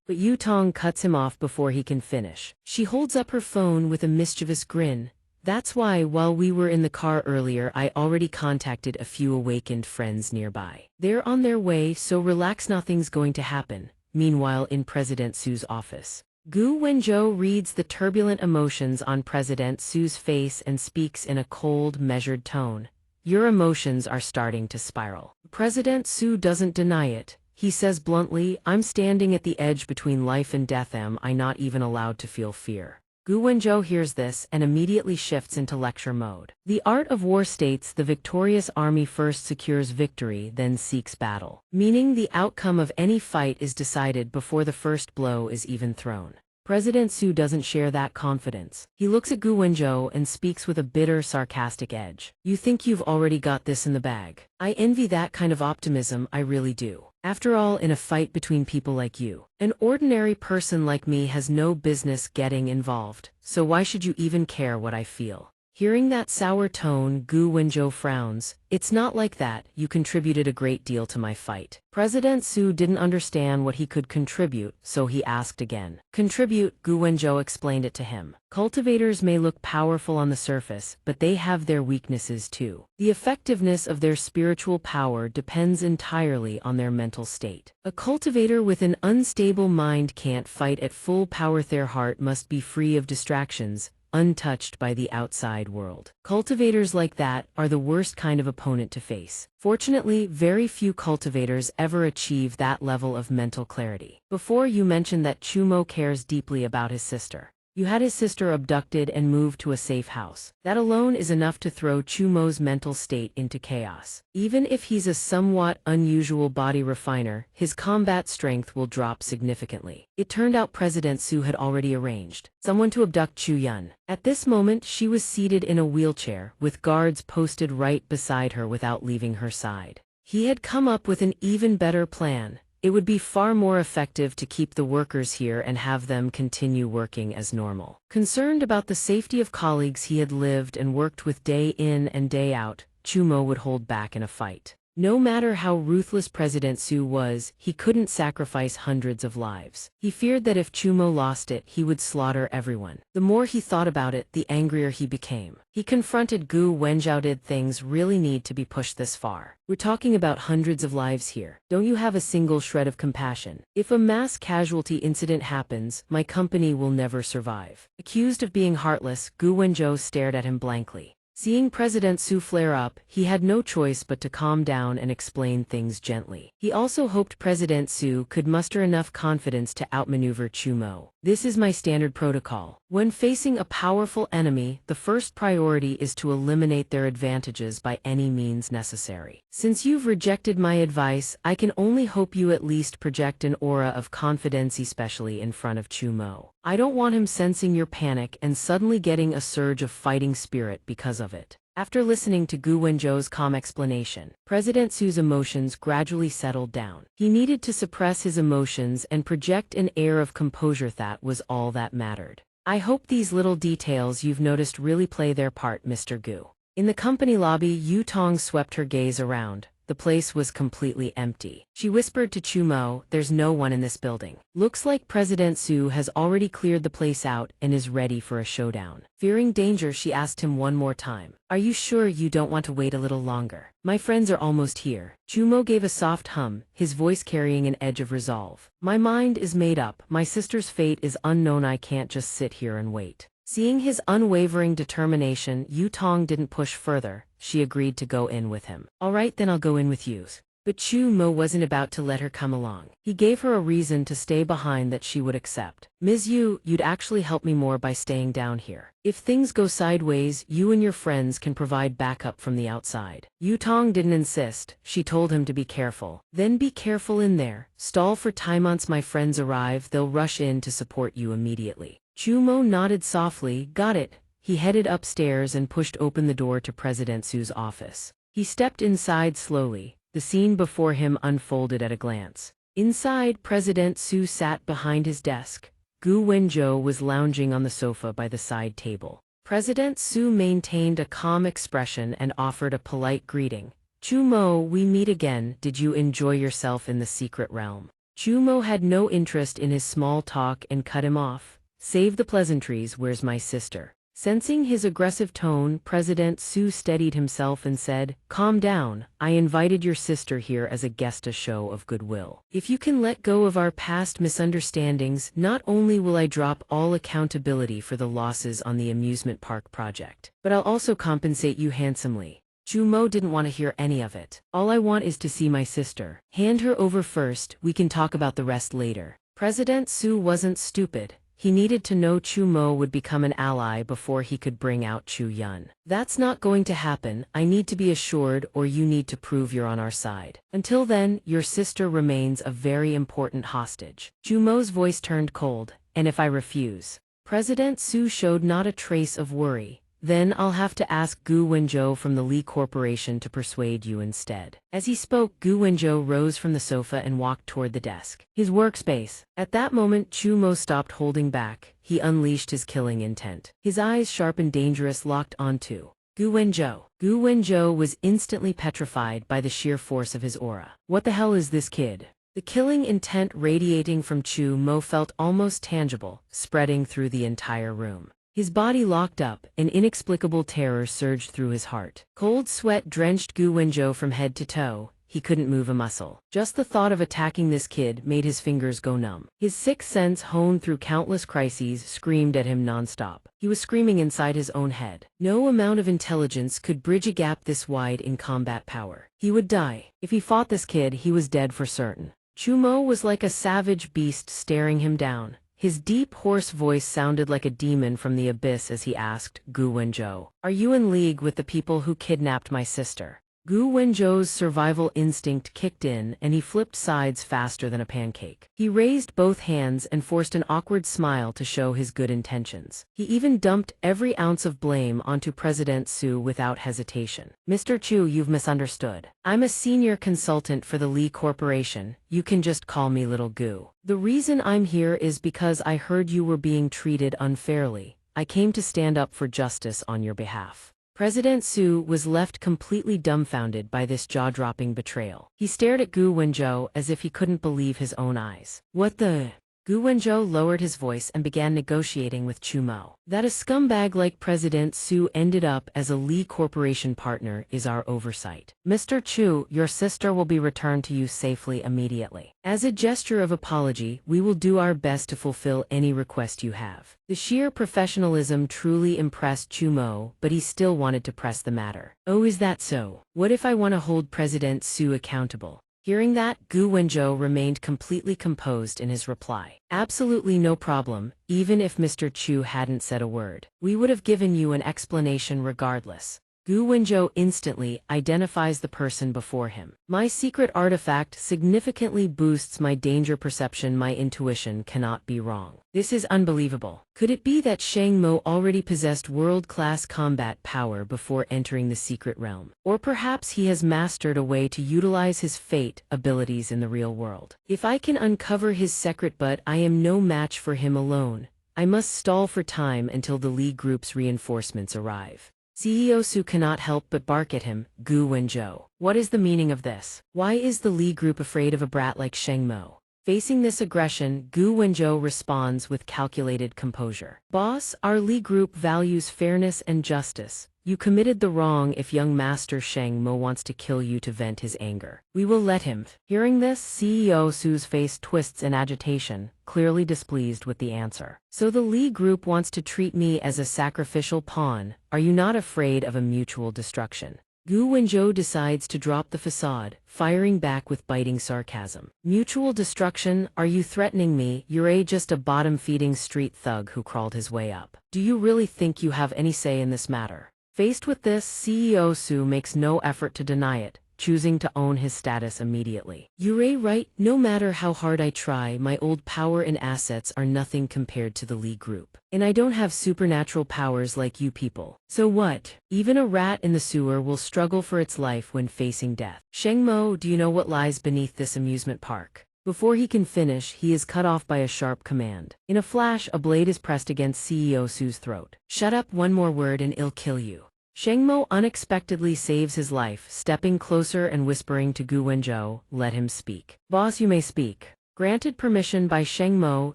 But Yu Tong cuts him off before he can finish. She holds up her phone with a mischievous grin. That's why while we were in the car earlier, I already contacted a few awakened friends nearby. They're on their way, so relax, nothing's going to happen. Meanwhile, in President Su's office, Gu Wenzhou reads the turbulent emotions on President Su's face and speaks in a cold, measured tone. Your emotions are starting to spiral. President Su doesn't deny it. He says bluntly, I'm standing at the edge between life and death. Am I not even allowed to feel fear? Gu Wenzhou hears this and immediately shifts into lecture mode. The art of war states the victorious army first secures victory, then seeks battle. Meaning the outcome of any fight is decided before the first blow is even thrown. President Su doesn't share that confidence. He looks at Gu Wenzhou and speaks with a bitter, sarcastic edge. You think you've already got this in the bag. I envy that kind of optimism, I really do. After all, in a fight between people like you, an ordinary person like me has no business getting involved, so why should you even care what I feel? Hearing that sour tone, Gu Wenzhou frowns. It's not like that, you contributed a great deal to my fight. President Su didn't understand what he could contribute, so he asked again. Contribute, Gu Wenzhou explained it to him. Cultivators may look powerful on the surface, but they have their weaknesses too. The effectiveness of their spiritual power depends entirely on their mental state. A cultivator with an unstable mind can't fight at full power. Their heart must be free of distractions, untouched by the outside world. Cultivators like that are the worst kind of opponent to face. Fortunately, very few cultivators ever achieve that level of mental clarity. Before, you mentioned that Chumo cares deeply about his sister. You had his sister abducted and moved to a safe house. That alone is enough to throw Chumo's mental state into chaos. Even if he's a somewhat unusual body refiner, his combat strength will drop significantly. It turned out President Su had already arranged someone to abduct Chu Yun. At this moment, she was seated in a wheelchair, with guards posted right beside her without leaving her side. He had come up with an even better plan. It would be far more effective to keep the workers here and have them continue working as normal. Concerned about the safety of colleagues he had lived and worked with day in and day out, Chumo would hold back in a fight. No matter how ruthless President Su was, he couldn't sacrifice hundreds of lives. He feared that if Chumo lost it, he would slaughter everyone. The more he thought about it, the angrier he became. He confronted Gu Wenzhou. Did things really need to be pushed this far? We're talking about hundreds of lives here. Don't you have a single shred of compassion? If a mass casualty incident happens, my company will never survive. Accused of being heartless, Gu Wenzhou stared at him blankly. Seeing President Su flare up, he had no choice but to calm down and explain things gently. He also hoped President Su could muster enough confidence to outmaneuver Chumo. This is my standard protocol. When facing a powerful enemy, the first priority is to eliminate their advantages by any means necessary. Since you've rejected my advice, I can only hope you at least project an aura of confidence, especially in front of Chumo. I don't want him sensing your panic and suddenly getting a surge of fighting spirit because of it. After listening to Gu Wenzhou's calm explanation, President Su's emotions gradually settled down. He needed to suppress his emotions and project an air of composure. That was all that mattered. I hope these little details you've noticed really play their part, Mr. Gu. In the company lobby, Yu Tong swept her gaze around. The place was completely empty. She whispered to Chumo, "There's no one in this building. Looks like President Su has already cleared the place out and is ready for a showdown." Fearing danger, she asked him one more time, "Are you sure you don't want to wait a little longer? My friends are almost here." Chumo gave a soft hum, his voice carrying an edge of resolve. "My mind is made up. My sister's fate is unknown. I can't just sit here and wait." Seeing his unwavering determination, Yu Tong didn't push further. She agreed to go in with him. "All right, then I'll go in with you." But Chu Mo wasn't about to let her come along. He gave her a reason to stay behind that she would accept. "Ms. Yu, you'd actually help me more by staying down here. If things go sideways, you and your friends can provide backup from the outside." Yu Tong didn't insist. She told him to be careful. "Then be careful in there. Stall for time. Once my friends arrive, they'll rush in to support you immediately." Chu Mo nodded softly. "Got it." He headed upstairs and pushed open the door to President Su's office. He stepped inside slowly. The scene before him unfolded at a glance. Inside, President Su sat behind his desk. Gu Wenzhou was lounging on the sofa by the side table. President Su maintained a calm expression and offered a polite greeting. "Chu Mo, we meet again. Did you enjoy yourself in the secret realm?" Chu Mo had no interest in his small talk and cut him off. "Save the pleasantries, where's my sister?" Sensing his aggressive tone, President Su steadied himself and said, "Calm down. I invited your sister here as a guest, a show of goodwill. If you can let go of our past misunderstandings, not only will I drop all accountability for the losses on the amusement park project, but I'll also compensate you handsomely." Chu Mo didn't want to hear any of it. "All I want is to see my sister. Hand her over first, we can talk about the rest later." President Su wasn't stupid. He needed to know Chu Mo would become an ally before he could bring out Chu Yun. "That's not going to happen. I need to be assured, or you need to prove you're on our side. Until then, your sister remains a very important hostage." Chu Mo's voice turned cold. And if I refuse? President Su showed not a trace of worry. Then I'll have to ask Gu Wenzhou from the Li Corporation to persuade you instead. As he spoke, Gu Wenzhou rose from the sofa and walked toward the desk. His workspace. At that moment, Chu Mo stopped holding back. He unleashed his killing intent. His eyes, sharp and dangerous, locked onto Gu Wenzhou. Gu Wenzhou was instantly petrified by the sheer force of his aura. What the hell is this kid? The killing intent radiating from Chu Mo felt almost tangible, spreading through the entire room. His body locked up, an inexplicable terror surged through his heart. Cold sweat drenched Gu Wenzhou from head to toe. He couldn't move a muscle. Just the thought of attacking this kid made his fingers go numb. His sixth sense, honed through countless crises, screamed at him nonstop. He was screaming inside his own head. No amount of intelligence could bridge a gap this wide in combat power. He would die. If he fought this kid, he was dead for certain. Chu Mo was like a savage beast staring him down. His deep, hoarse voice sounded like a demon from the abyss as he asked, Gu Wenzhou, are you in league with the people who kidnapped my sister? Gu Wenzhou's survival instinct kicked in, and he flipped sides faster than a pancake. He raised both hands and forced an awkward smile to show his good intentions. He even dumped every ounce of blame onto President Su without hesitation. Mr. Chu, you've misunderstood. I'm a senior consultant for the Li Corporation. You can just call me Little Gu. The reason I'm here is because I heard you were being treated unfairly. I came to stand up for justice on your behalf. President Su was left completely dumbfounded by this jaw-dropping betrayal. He stared at Gu Wenzhou as if he couldn't believe his own eyes. What the? Gu Wenzhou lowered his voice and began negotiating with Chu Mo. That a scumbag like President Su ended up as a Li Corporation partner is our oversight. Mr. Chu, your sister will be returned to you safely immediately. As a gesture of apology, we will do our best to fulfill any request you have. The sheer professionalism truly impressed Chu Mo, but he still wanted to press the matter. Oh, is that so? What if I want to hold President Su accountable? Hearing that, Gu Wenzhou remained completely composed in his reply. Absolutely no problem, even if Mr. Chu hadn't said a word. We would have given you an explanation regardless. Gu Wenzhou instantly identifies the person before him. My secret artifact significantly boosts my danger perception. My intuition cannot be wrong. This is unbelievable. Could it be that Shang Mo already possessed world-class combat power before entering the secret realm? Or perhaps he has mastered a way to utilize his fate abilities in the real world. If I can uncover his secret, but I am no match for him alone. I must stall for time until the Li Group's reinforcements arrive. CEO Su cannot help but bark at him. Gu Wenzhou. What is the meaning of this? Why is the Li Group afraid of a brat like Shang Mo? Facing this aggression, Gu Wenzhou responds with calculated composure. Boss, our Li Group values fairness and justice. You committed the wrong if young Master Shang Mo wants to kill you to vent his anger. We will let him. Hearing this, CEO Su's face twists in agitation, clearly displeased with the answer. So the Li Group wants to treat me as a sacrificial pawn. Are you not afraid of a mutual destruction? Gu Wenzhou decides to drop the facade, firing back with biting sarcasm. Mutual destruction? Are you threatening me? You're just a bottom-feeding street thug who crawled his way up. Do you really think you have any say in this matter? Faced with this, CEO Su makes no effort to deny it, choosing to own his status immediately. You're right, no matter how hard I try, my old power and assets are nothing compared to the Li Group. And I don't have supernatural powers like you people. So what? Even a rat in the sewer will struggle for its life when facing death. Shang Mo, do you know what lies beneath this amusement park? Before he can finish, he is cut off by a sharp command. In a flash, a blade is pressed against CEO Su's throat. Shut up, one more word and I'll kill you. Shang Mo unexpectedly saves his life, stepping closer and whispering to Gu Wenzhou, let him speak. Boss, you may speak. Granted permission by Shang Mo,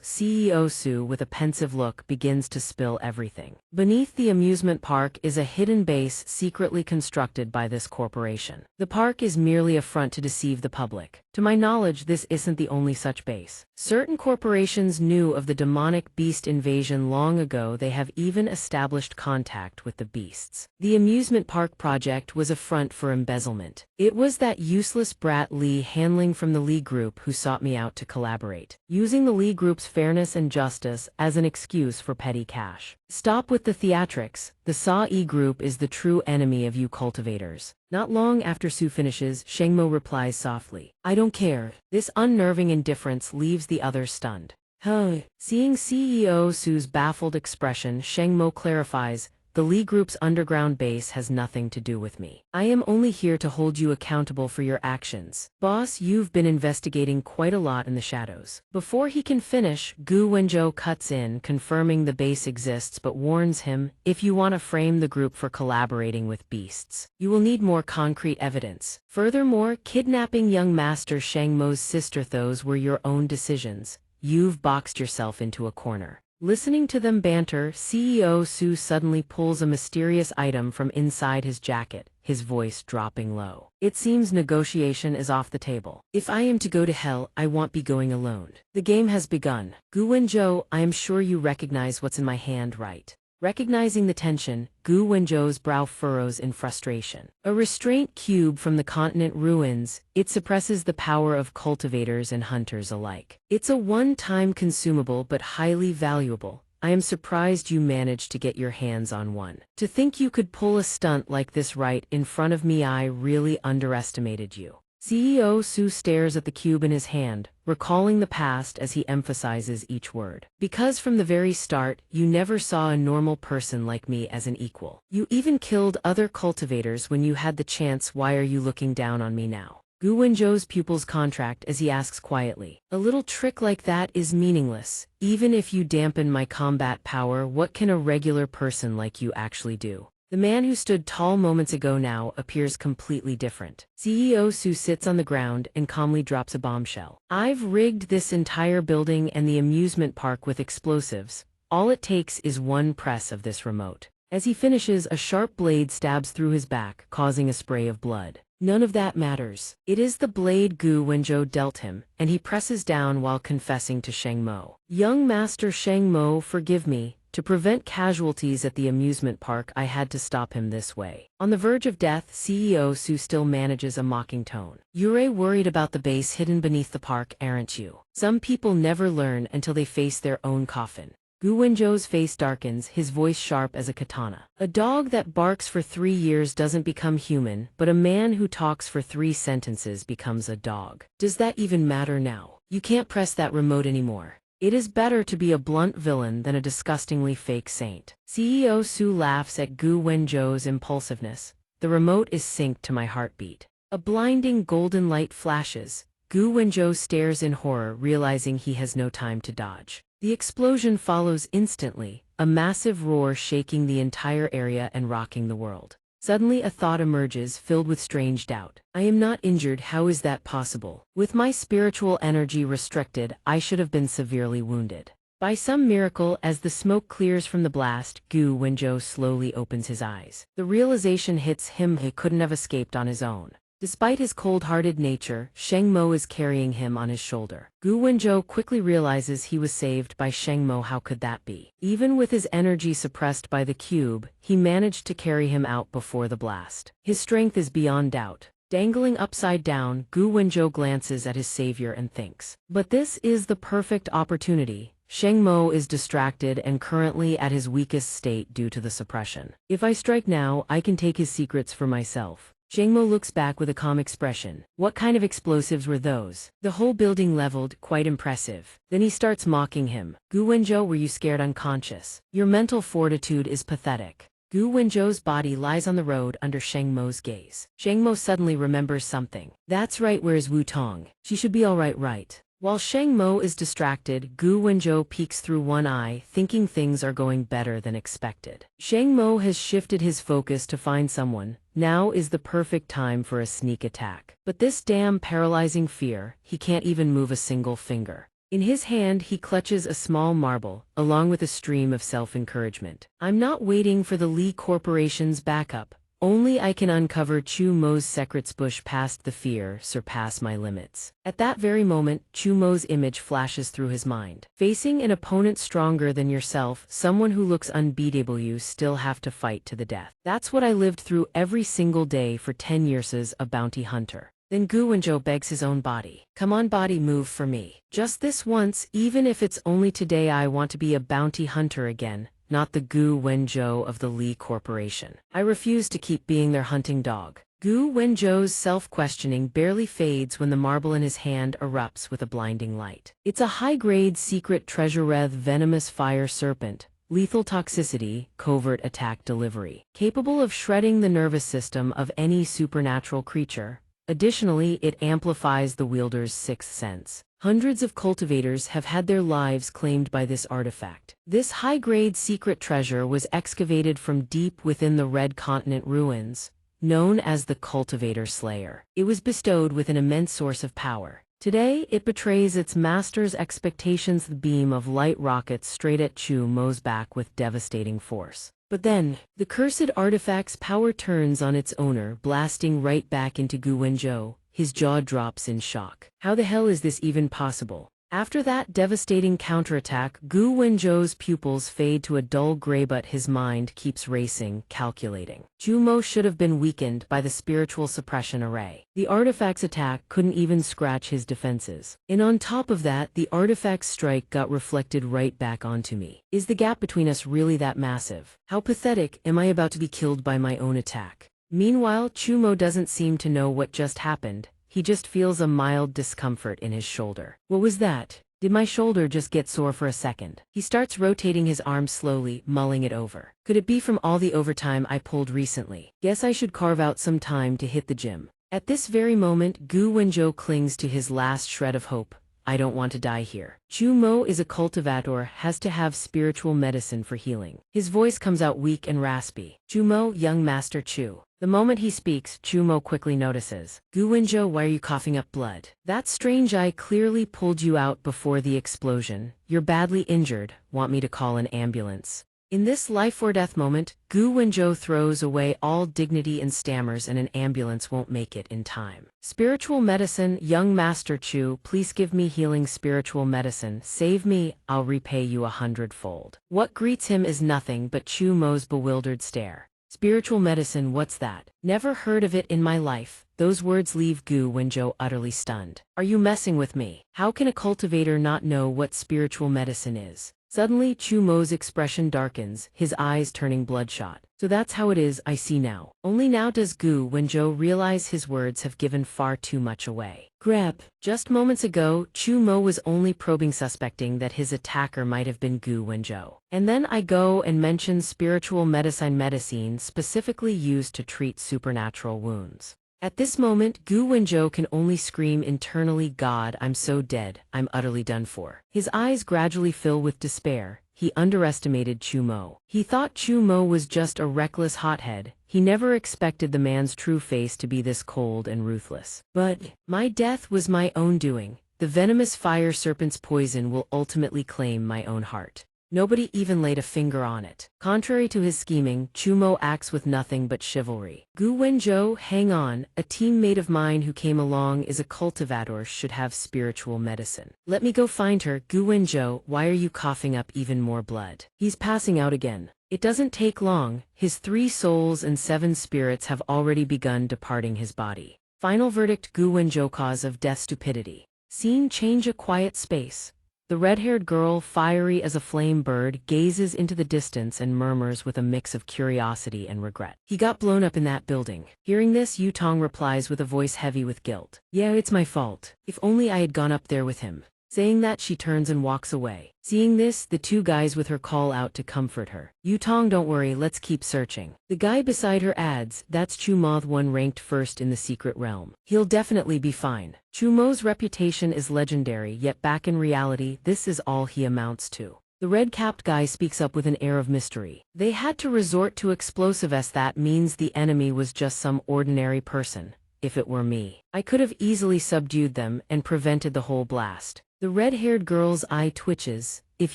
CEO Su with a pensive look begins to spill everything. Beneath the amusement park is a hidden base secretly constructed by this corporation. The park is merely a front to deceive the public. To my knowledge, this isn't the only such base. Certain corporations knew of the demonic beast invasion long ago. They have even established contact with the beasts. The amusement park project was a front for embezzlement. It was that useless brat Li handling from the Li Group who sought me out to collaborate, using the Li Group's fairness and justice as an excuse for petty cash. Stop with the theatrics. The Sa-E Group is the true enemy of you cultivators. Not long after Su finishes, Shang Mo replies softly, I don't care. This unnerving indifference leaves the others stunned. Huh. Seeing CEO Su's baffled expression, Sheng Mo clarifies, the Lee Group's underground base has nothing to do with me. I am only here to hold you accountable for your actions. Boss, you've been investigating quite a lot in the shadows. Before he can finish, Gu Wenzhou cuts in, confirming the base exists but warns him, if you want to frame the group for collaborating with beasts, you will need more concrete evidence. Furthermore, kidnapping young Master Sheng Mo's sister, those were your own decisions. You've boxed yourself into a corner. Listening to them banter, CEO Su suddenly pulls a mysterious item from inside his jacket, his voice dropping low. It seems negotiation is off the table. If I am to go to hell, I won't be going alone. The game has begun. Gu Wenzhou, I am sure you recognize what's in my hand, right? Recognizing the tension, Gu Wenzhou's brow furrows in frustration. A restraint cube from the continent ruins, it suppresses the power of cultivators and hunters alike. It's a one-time consumable but highly valuable. I am surprised you managed to get your hands on one. To think you could pull a stunt like this right in front of me, I really underestimated you. CEO Su stares at the cube in his hand, recalling the past as he emphasizes each word. Because from the very start, you never saw a normal person like me as an equal. You even killed other cultivators when you had the chance. Why are you looking down on me now? Gu Wenzhou's pupils contract as he asks quietly. A little trick like that is meaningless. Even if you dampen my combat power, what can a regular person like you actually do? The man who stood tall moments ago now appears completely different. CEO Su sits on the ground and calmly drops a bombshell. I've rigged this entire building and the amusement park with explosives. All it takes is one press of this remote. As he finishes, a sharp blade stabs through his back, causing a spray of blood. None of that matters. It is the blade Gu Wenzhou dealt him, and he presses down while confessing to Sheng Mo. Young Master Sheng Mo, forgive me. To prevent casualties at the amusement park, I had to stop him this way. On the verge of death, CEO Su still manages a mocking tone. You're worried about the base hidden beneath the park, aren't you? Some people never learn until they face their own coffin. Gu Wenzhou's face darkens, his voice sharp as a katana. A dog that barks for 3 years doesn't become human, but a man who talks for 3 sentences becomes a dog. Does that even matter now? You can't press that remote anymore. It is better to be a blunt villain than a disgustingly fake saint. CEO Su laughs at Gu Wenzhou's impulsiveness. The remote is synced to my heartbeat. A blinding golden light flashes. Gu Wenzhou stares in horror, realizing he has no time to dodge. The explosion follows instantly, a massive roar shaking the entire area and rocking the world. Suddenly a thought emerges, filled with strange doubt. I am not injured, how is that possible? With my spiritual energy restricted, I should have been severely wounded. By some miracle, as the smoke clears from the blast, Gu Wenzhou slowly opens his eyes. The realization hits him he couldn't have escaped on his own. Despite his cold-hearted nature, Sheng Mo is carrying him on his shoulder. Gu Wenzhou quickly realizes he was saved by Sheng Mo. How could that be? Even with his energy suppressed by the cube, he managed to carry him out before the blast. His strength is beyond doubt. Dangling upside down, Gu Wenzhou glances at his savior and thinks. But this is the perfect opportunity. Sheng Mo is distracted and currently at his weakest state due to the suppression. If I strike now, I can take his secrets for myself. Sheng Mo looks back with a calm expression. What kind of explosives were those? The whole building leveled, quite impressive. Then he starts mocking him. Gu Wenzhou, were you scared unconscious? Your mental fortitude is pathetic. Gu Wenzhou's body lies on the road under Sheng Mo's gaze. Sheng Mo suddenly remembers something. That's right, where's Wu Tong? She should be alright, right? While Sheng Mo is distracted, Gu Wenzhou peeks through one eye, thinking things are going better than expected. Sheng Mo has shifted his focus to find someone. Now is the perfect time for a sneak attack. But this damn paralyzing fear, he can't even move a single finger. In his hand he clutches a small marble, along with a stream of self-encouragement. I'm not waiting for the Lee Corporation's backup. Only I can uncover Chu Mo's secrets. Push past the fear, surpass my limits. At that very moment, Chu Mo's image flashes through his mind. Facing an opponent stronger than yourself, someone who looks unbeatable, you still have to fight to the death. That's what I lived through every single day for 10 years as a bounty hunter. Then Gu Wenzhou begs his own body. Come on body, move for me. Just this once, even if it's only today. I want to be a bounty hunter again. Not the Gu Wenzhou of the Lee Corporation. I refuse to keep being their hunting dog. Gu Wenzhou's self-questioning barely fades when the marble in his hand erupts with a blinding light. It's a high-grade secret treasure-red venomous fire serpent, lethal toxicity, covert attack delivery, capable of shredding the nervous system of any supernatural creature. Additionally, it amplifies the wielder's sixth sense. Hundreds of cultivators have had their lives claimed by this artifact. This high-grade secret treasure was excavated from deep within the Red Continent ruins, known as the Cultivator Slayer. It was bestowed with an immense source of power. Today, it betrays its master's expectations. The beam of light rockets straight at Chu Mo's back with devastating force. But then, the cursed artifact's power turns on its owner, blasting right back into Gu Wenzhou. His jaw drops in shock. How the hell is this even possible? After that devastating counterattack, Gu Wenzhou's pupils fade to a dull gray, but his mind keeps racing, calculating. Chu Mo should have been weakened by the spiritual suppression array. The artifact's attack couldn't even scratch his defenses. And on top of that, the artifact's strike got reflected right back onto me. Is the gap between us really that massive? How pathetic. Am I about to be killed by my own attack? Meanwhile, Chu Mo doesn't seem to know what just happened. He just feels a mild discomfort in his shoulder. What was that? Did my shoulder just get sore for a second? He starts rotating his arm slowly, mulling it over. Could it be from all the overtime I pulled recently? Guess I should carve out some time to hit the gym. At this very moment, Gu Wenzhou clings to his last shred of hope. I don't want to die here. Chu Mo is a cultivator, has to have spiritual medicine for healing. His voice comes out weak and raspy. Chu Mo, young Master Chu. The moment he speaks, Chu Mo quickly notices. Gu Wenzhou, why are you coughing up blood? That strange eye clearly pulled you out before the explosion. You're badly injured. Want me to call an ambulance? In this life-or-death moment, Gu Wenzhou throws away all dignity and stammers, and an ambulance won't make it in time. Spiritual medicine, young Master Chu, please give me healing spiritual medicine. Save me, I'll repay you 100-fold. What greets him is nothing but Chu Mo's bewildered stare. Spiritual medicine, what's that? Never heard of it in my life. Those words leave Gu Wenzhou utterly stunned. Are you messing with me? How can a cultivator not know what spiritual medicine is? Suddenly, Chu Mo's expression darkens, his eyes turning bloodshot. So that's how it is, I see now. Only now does Gu Wenzhou realize his words have given far too much away. Grab. Just moments ago, Chu Mo was only probing, suspecting that his attacker might have been Gu Wenzhou. And then I go and mention spiritual medicine specifically used to treat supernatural wounds. At this moment, Gu Wenzhou can only scream internally, God, I'm so dead, I'm utterly done for. His eyes gradually fill with despair. He underestimated Chu Mo. He thought Chu Mo was just a reckless hothead. He never expected the man's true face to be this cold and ruthless. But my death was my own doing. The venomous fire serpent's poison will ultimately claim my own heart. Nobody even laid a finger on it. Contrary to his scheming, Chu Mo acts with nothing but chivalry. Gu Wenzhou, hang on, a teammate of mine who came along is a cultivator, should have spiritual medicine. Let me go find her. Gu Wenzhou, why are you coughing up even more blood? He's passing out again. It doesn't take long. His 3 souls and 7 spirits have already begun departing his body. Final verdict, Gu Wenzhou, cause of death, stupidity. Scene change, a quiet space. The red-haired girl, fiery as a flame bird, gazes into the distance and murmurs with a mix of curiosity and regret. He got blown up in that building. Hearing this, Yutong replies with a voice heavy with guilt. Yeah, it's my fault. If only I had gone up there with him. Saying that, she turns and walks away. Seeing this, the 2 guys with her call out to comfort her. Yutong, don't worry, let's keep searching. The guy beside her adds, that's Chu Mo, one ranked first in the secret realm. He'll definitely be fine. Chu Mo's reputation is legendary, yet back in reality, this is all he amounts to. The red-capped guy speaks up with an air of mystery. They had to resort to explosives. That means the enemy was just some ordinary person. If it were me, I could have easily subdued them and prevented the whole blast. The red-haired girl's eye twitches. If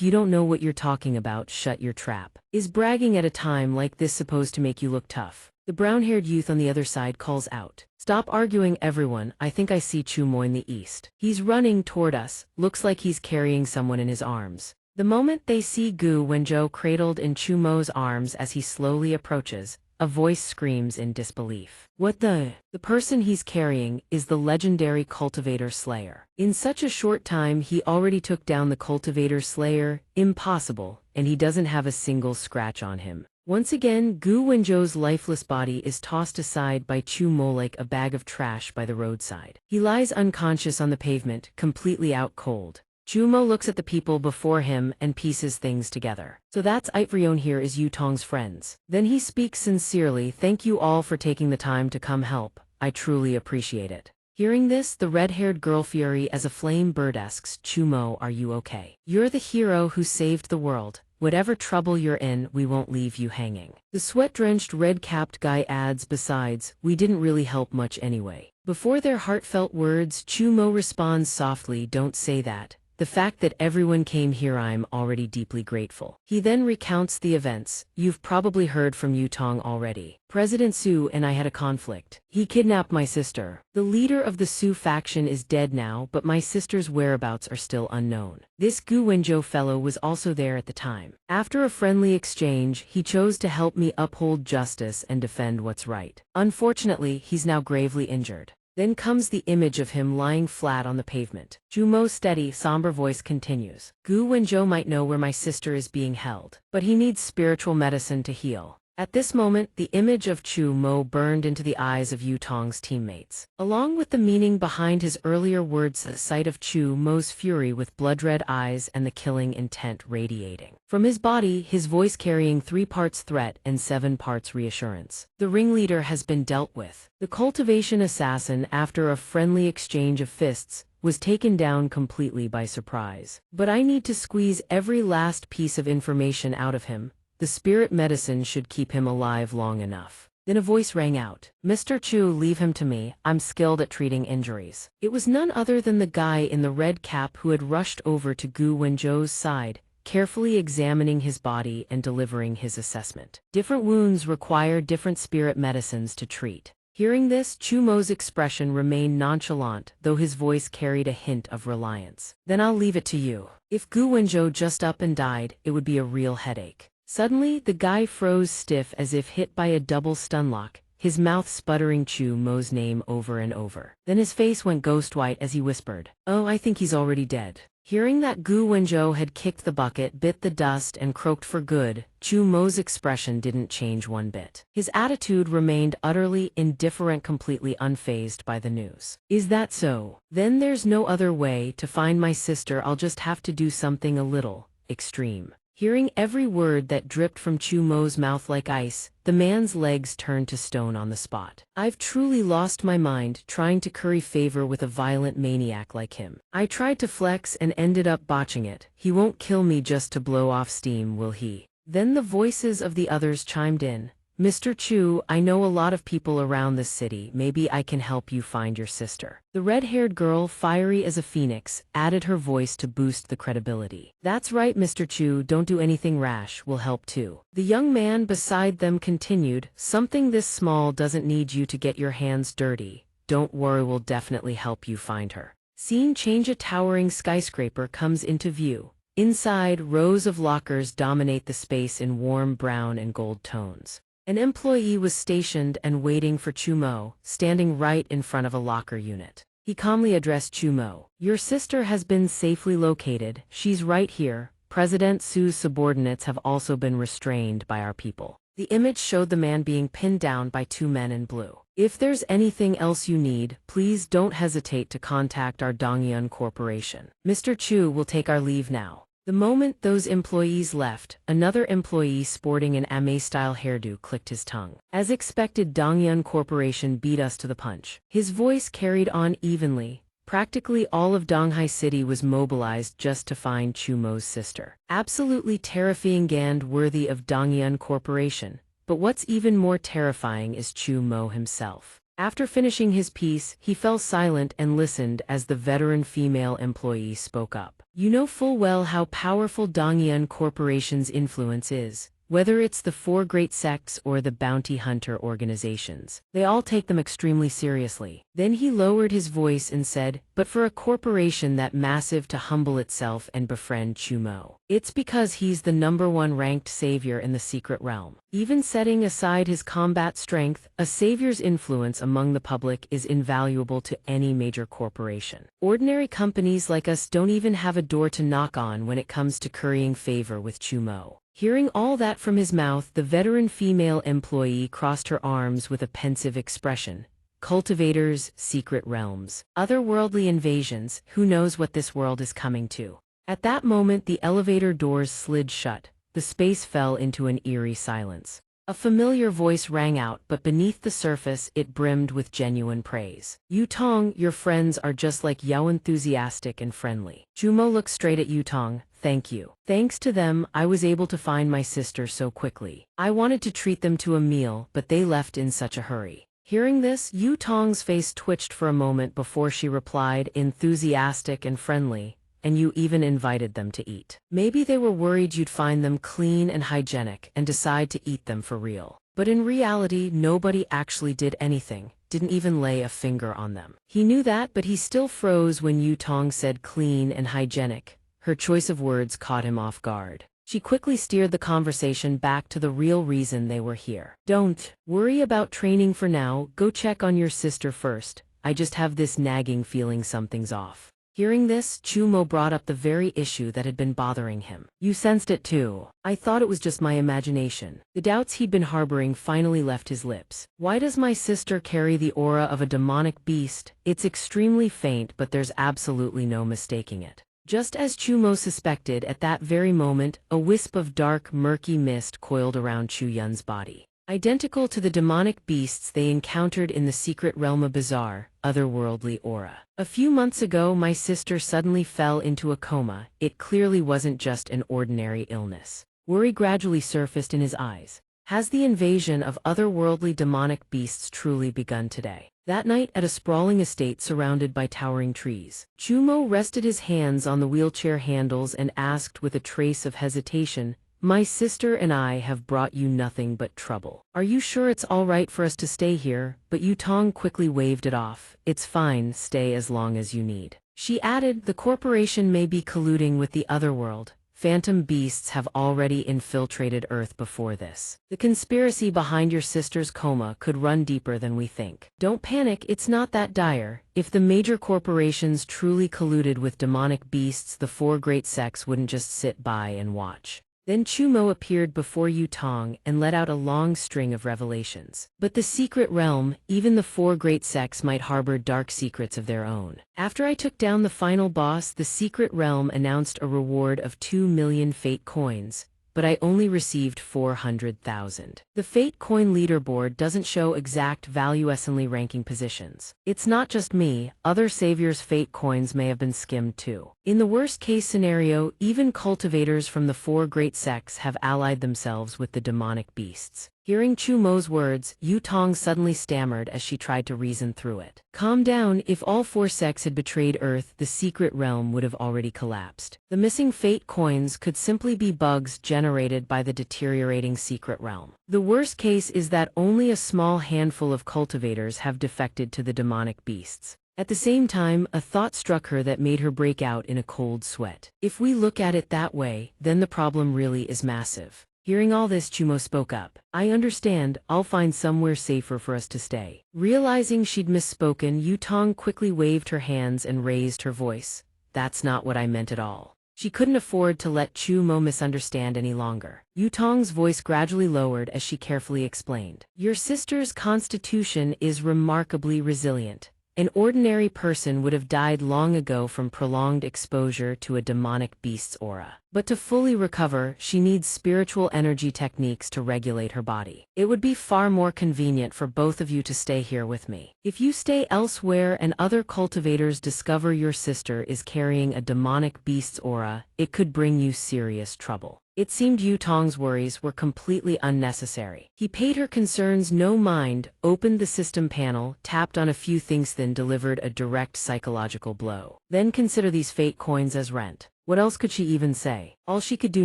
you don't know what you're talking about, shut your trap. Is bragging at a time like this supposed to make you look tough? The brown-haired youth on the other side calls out. Stop arguing, everyone. I think I see Chu Mo in the east. He's running toward us. Looks like he's carrying someone in his arms. The moment they see Gu Wenzhou cradled in Chu Mo's arms as he slowly approaches, a voice screams in disbelief. What the? The person he's carrying is the legendary Cultivator Slayer. In such a short time, he already took down the Cultivator Slayer. Impossible, and he doesn't have a single scratch on him. Once again, Gu Wenzhou's lifeless body is tossed aside by Chu Mo like a bag of trash by the roadside. He lies unconscious on the pavement, completely out cold. Chu Mo looks at the people before him and pieces things together. So that's Ivrion here is Yu Tong's friends. Then he speaks sincerely, thank you all for taking the time to come help. I truly appreciate it. Hearing this, the red-haired girl fury as a flame bird asks, Chu Mo, are you okay? You're the hero who saved the world. Whatever trouble you're in, we won't leave you hanging. The sweat-drenched red-capped guy adds, besides, we didn't really help much anyway. Before their heartfelt words, Chu Mo responds softly, don't say that. The fact that everyone came here, I'm already deeply grateful. He then recounts the events. You've probably heard from Yu Tong already. President Su and I had a conflict. He kidnapped my sister. The leader of the Su faction is dead now, but my sister's whereabouts are still unknown. This Gu Wenzhou fellow was also there at the time. After a friendly exchange, he chose to help me uphold justice and defend what's right. Unfortunately, he's now gravely injured. Then comes the image of him lying flat on the pavement. Chu Mo's steady, somber voice continues. Gu Wenzhou might know where my sister is being held, but he needs spiritual medicine to heal. At this moment, the image of Chu Mo burned into the eyes of Yu Tong's teammates. Along with the meaning behind his earlier words, the sight of Chu Mo's fury with blood-red eyes and the killing intent radiating from his body, his voice carrying 3 parts threat and 7 parts reassurance. The ringleader has been dealt with. The cultivation assassin, after a friendly exchange of fists, was taken down completely by surprise. But I need to squeeze every last piece of information out of him. The spirit medicine should keep him alive long enough. Then a voice rang out. Mr. Chu, leave him to me. I'm skilled at treating injuries. It was none other than the guy in the red cap who had rushed over to Gu Wenzhou's side, carefully examining his body and delivering his assessment. Different wounds require different spirit medicines to treat. Hearing this, Chu Mo's expression remained nonchalant, though his voice carried a hint of reliance. Then I'll leave it to you. If Gu Wenzhou just up and died, it would be a real headache. Suddenly, the guy froze stiff as if hit by a double stunlock, his mouth sputtering Chu Mo's name over and over. Then his face went ghost white as he whispered, oh, I think he's already dead. Hearing that Gu Wenzhou had kicked the bucket, bit the dust, and croaked for good, Chu Mo's expression didn't change one bit. His attitude remained utterly indifferent, completely unfazed by the news. Is that so? Then there's no other way to find my sister. I'll just have to do something a little extreme. Hearing every word that dripped from Chu Mo's mouth like ice, the man's legs turned to stone on the spot. I've truly lost my mind trying to curry favor with a violent maniac like him. I tried to flex and ended up botching it. He won't kill me just to blow off steam, will he? Then the voices of the others chimed in. Mr. Chu, I know a lot of people around this city. Maybe I can help you find your sister. The red-haired girl, fiery as a phoenix, added her voice to boost the credibility. That's right, Mr. Chu, don't do anything rash, we'll help too. The young man beside them continued, something this small doesn't need you to get your hands dirty. Don't worry, we'll definitely help you find her. Scene change. A towering skyscraper comes into view. Inside, rows of lockers dominate the space in warm brown and gold tones. An employee was stationed and waiting for Chu Mo, standing right in front of a locker unit. He calmly addressed Chu Mo. Your sister has been safely located. She's right here. President Su's subordinates have also been restrained by our people. The image showed the man being pinned down by 2 men in blue. If there's anything else you need, please don't hesitate to contact our Donghua Corporation. Mr. Chu will take our leave now. The moment those employees left, another employee sporting an anime-style hairdo clicked his tongue. As expected, Donghua Corporation beat us to the punch. His voice carried on evenly. Practically all of Donghua City was mobilized just to find Chu Mo's sister. Absolutely terrifying and worthy of Donghua Corporation. But what's even more terrifying is Chu Mo himself. After finishing his piece, he fell silent and listened as the veteran female employee spoke up. You know full well how powerful Donghua Corporation's influence is. Whether it's the 4 great sects or the bounty hunter organizations, they all take them extremely seriously. Then he lowered his voice and said, but for a corporation that massive to humble itself and befriend Chu Mo, it's because he's the #1 ranked savior in the secret realm. Even setting aside his combat strength, a savior's influence among the public is invaluable to any major corporation. Ordinary companies like us don't even have a door to knock on when it comes to currying favor with Chu Mo. Hearing all that from his mouth, the veteran female employee crossed her arms with a pensive expression. Cultivators, secret realms, otherworldly invasions, who knows what this world is coming to? At that moment, the elevator doors slid shut. The space fell into an eerie silence. A familiar voice rang out, but beneath the surface, it brimmed with genuine praise. Yutong, your friends are just like Yao, enthusiastic and friendly. Chumo looked straight at Yutong. Thank you. Thanks to them, I was able to find my sister so quickly. I wanted to treat them to a meal, but they left in such a hurry. Hearing this, Yutong's face twitched for a moment before she replied, enthusiastic and friendly. And you even invited them to eat. Maybe they were worried you'd find them clean and hygienic and decide to eat them for real. But in reality, nobody actually did anything, didn't even lay a finger on them. He knew that, but he still froze when Yutong said clean and hygienic. Her choice of words caught him off guard. She quickly steered the conversation back to the real reason they were here. Don't worry about training for now, go check on your sister first. I just have this nagging feeling something's off. Hearing this, Chumo brought up the very issue that had been bothering him. You sensed it too. I thought it was just my imagination. The doubts he'd been harboring finally left his lips. Why does my sister carry the aura of a demonic beast? It's extremely faint, but there's absolutely no mistaking it. Just as Chumo suspected, at that very moment, a wisp of dark, murky mist coiled around Chu Yun's body. Identical to the demonic beasts they encountered in the secret realm, a bizarre, otherworldly aura. A few months ago, my sister suddenly fell into a coma. It clearly wasn't just an ordinary illness. Worry gradually surfaced in his eyes. Has the invasion of otherworldly demonic beasts truly begun today? That night, at a sprawling estate surrounded by towering trees, Chumo rested his hands on the wheelchair handles and asked with a trace of hesitation, my sister and I have brought you nothing but trouble. Are you sure it's all right for us to stay here? But Yutong quickly waved it off. It's fine, stay as long as you need. She added, the corporation may be colluding with the otherworld. Phantom beasts have already infiltrated Earth before this. The conspiracy behind your sister's coma could run deeper than we think. Don't panic, it's not that dire. If the major corporations truly colluded with demonic beasts, the four great sects wouldn't just sit by and watch. Then Chumo appeared before Yutong and let out a long string of revelations. But the secret realm, even the four great sects might harbor dark secrets of their own. After I took down the final boss, the secret realm announced a reward of 2 million fate coins, but I only received 400,000. The fate coin leaderboard doesn't show exact valuelessly ranking positions. It's not just me, other saviors' fate coins may have been skimmed too. In the worst case scenario, even cultivators from the four great sects have allied themselves with the demonic beasts. Hearing Chumo's words, Yutong suddenly stammered as she tried to reason through it. Calm down, if all four sects had betrayed Earth, the secret realm would have already collapsed. The missing fate coins could simply be bugs generated by the deteriorating secret realm. The worst case is that only a small handful of cultivators have defected to the demonic beasts. At the same time, a thought struck her that made her break out in a cold sweat. If we look at it that way, then the problem really is massive. Hearing all this, Chumo spoke up. I understand, I'll find somewhere safer for us to stay. Realizing she'd misspoken, Yutong quickly waved her hands and raised her voice. That's not what I meant at all. She couldn't afford to let Chumo misunderstand any longer. Yutong's voice gradually lowered as she carefully explained. Your sister's constitution is remarkably resilient. An ordinary person would have died long ago from prolonged exposure to a demonic beast's aura. But to fully recover, she needs spiritual energy techniques to regulate her body. It would be far more convenient for both of you to stay here with me. If you stay elsewhere and other cultivators discover your sister is carrying a demonic beast's aura, it could bring you serious trouble. It seemed Yutong's worries were completely unnecessary. He paid her concerns no mind, opened the system panel, tapped on a few things, then delivered a direct psychological blow. Then consider these fate coins as rent. What else could she even say? All she could do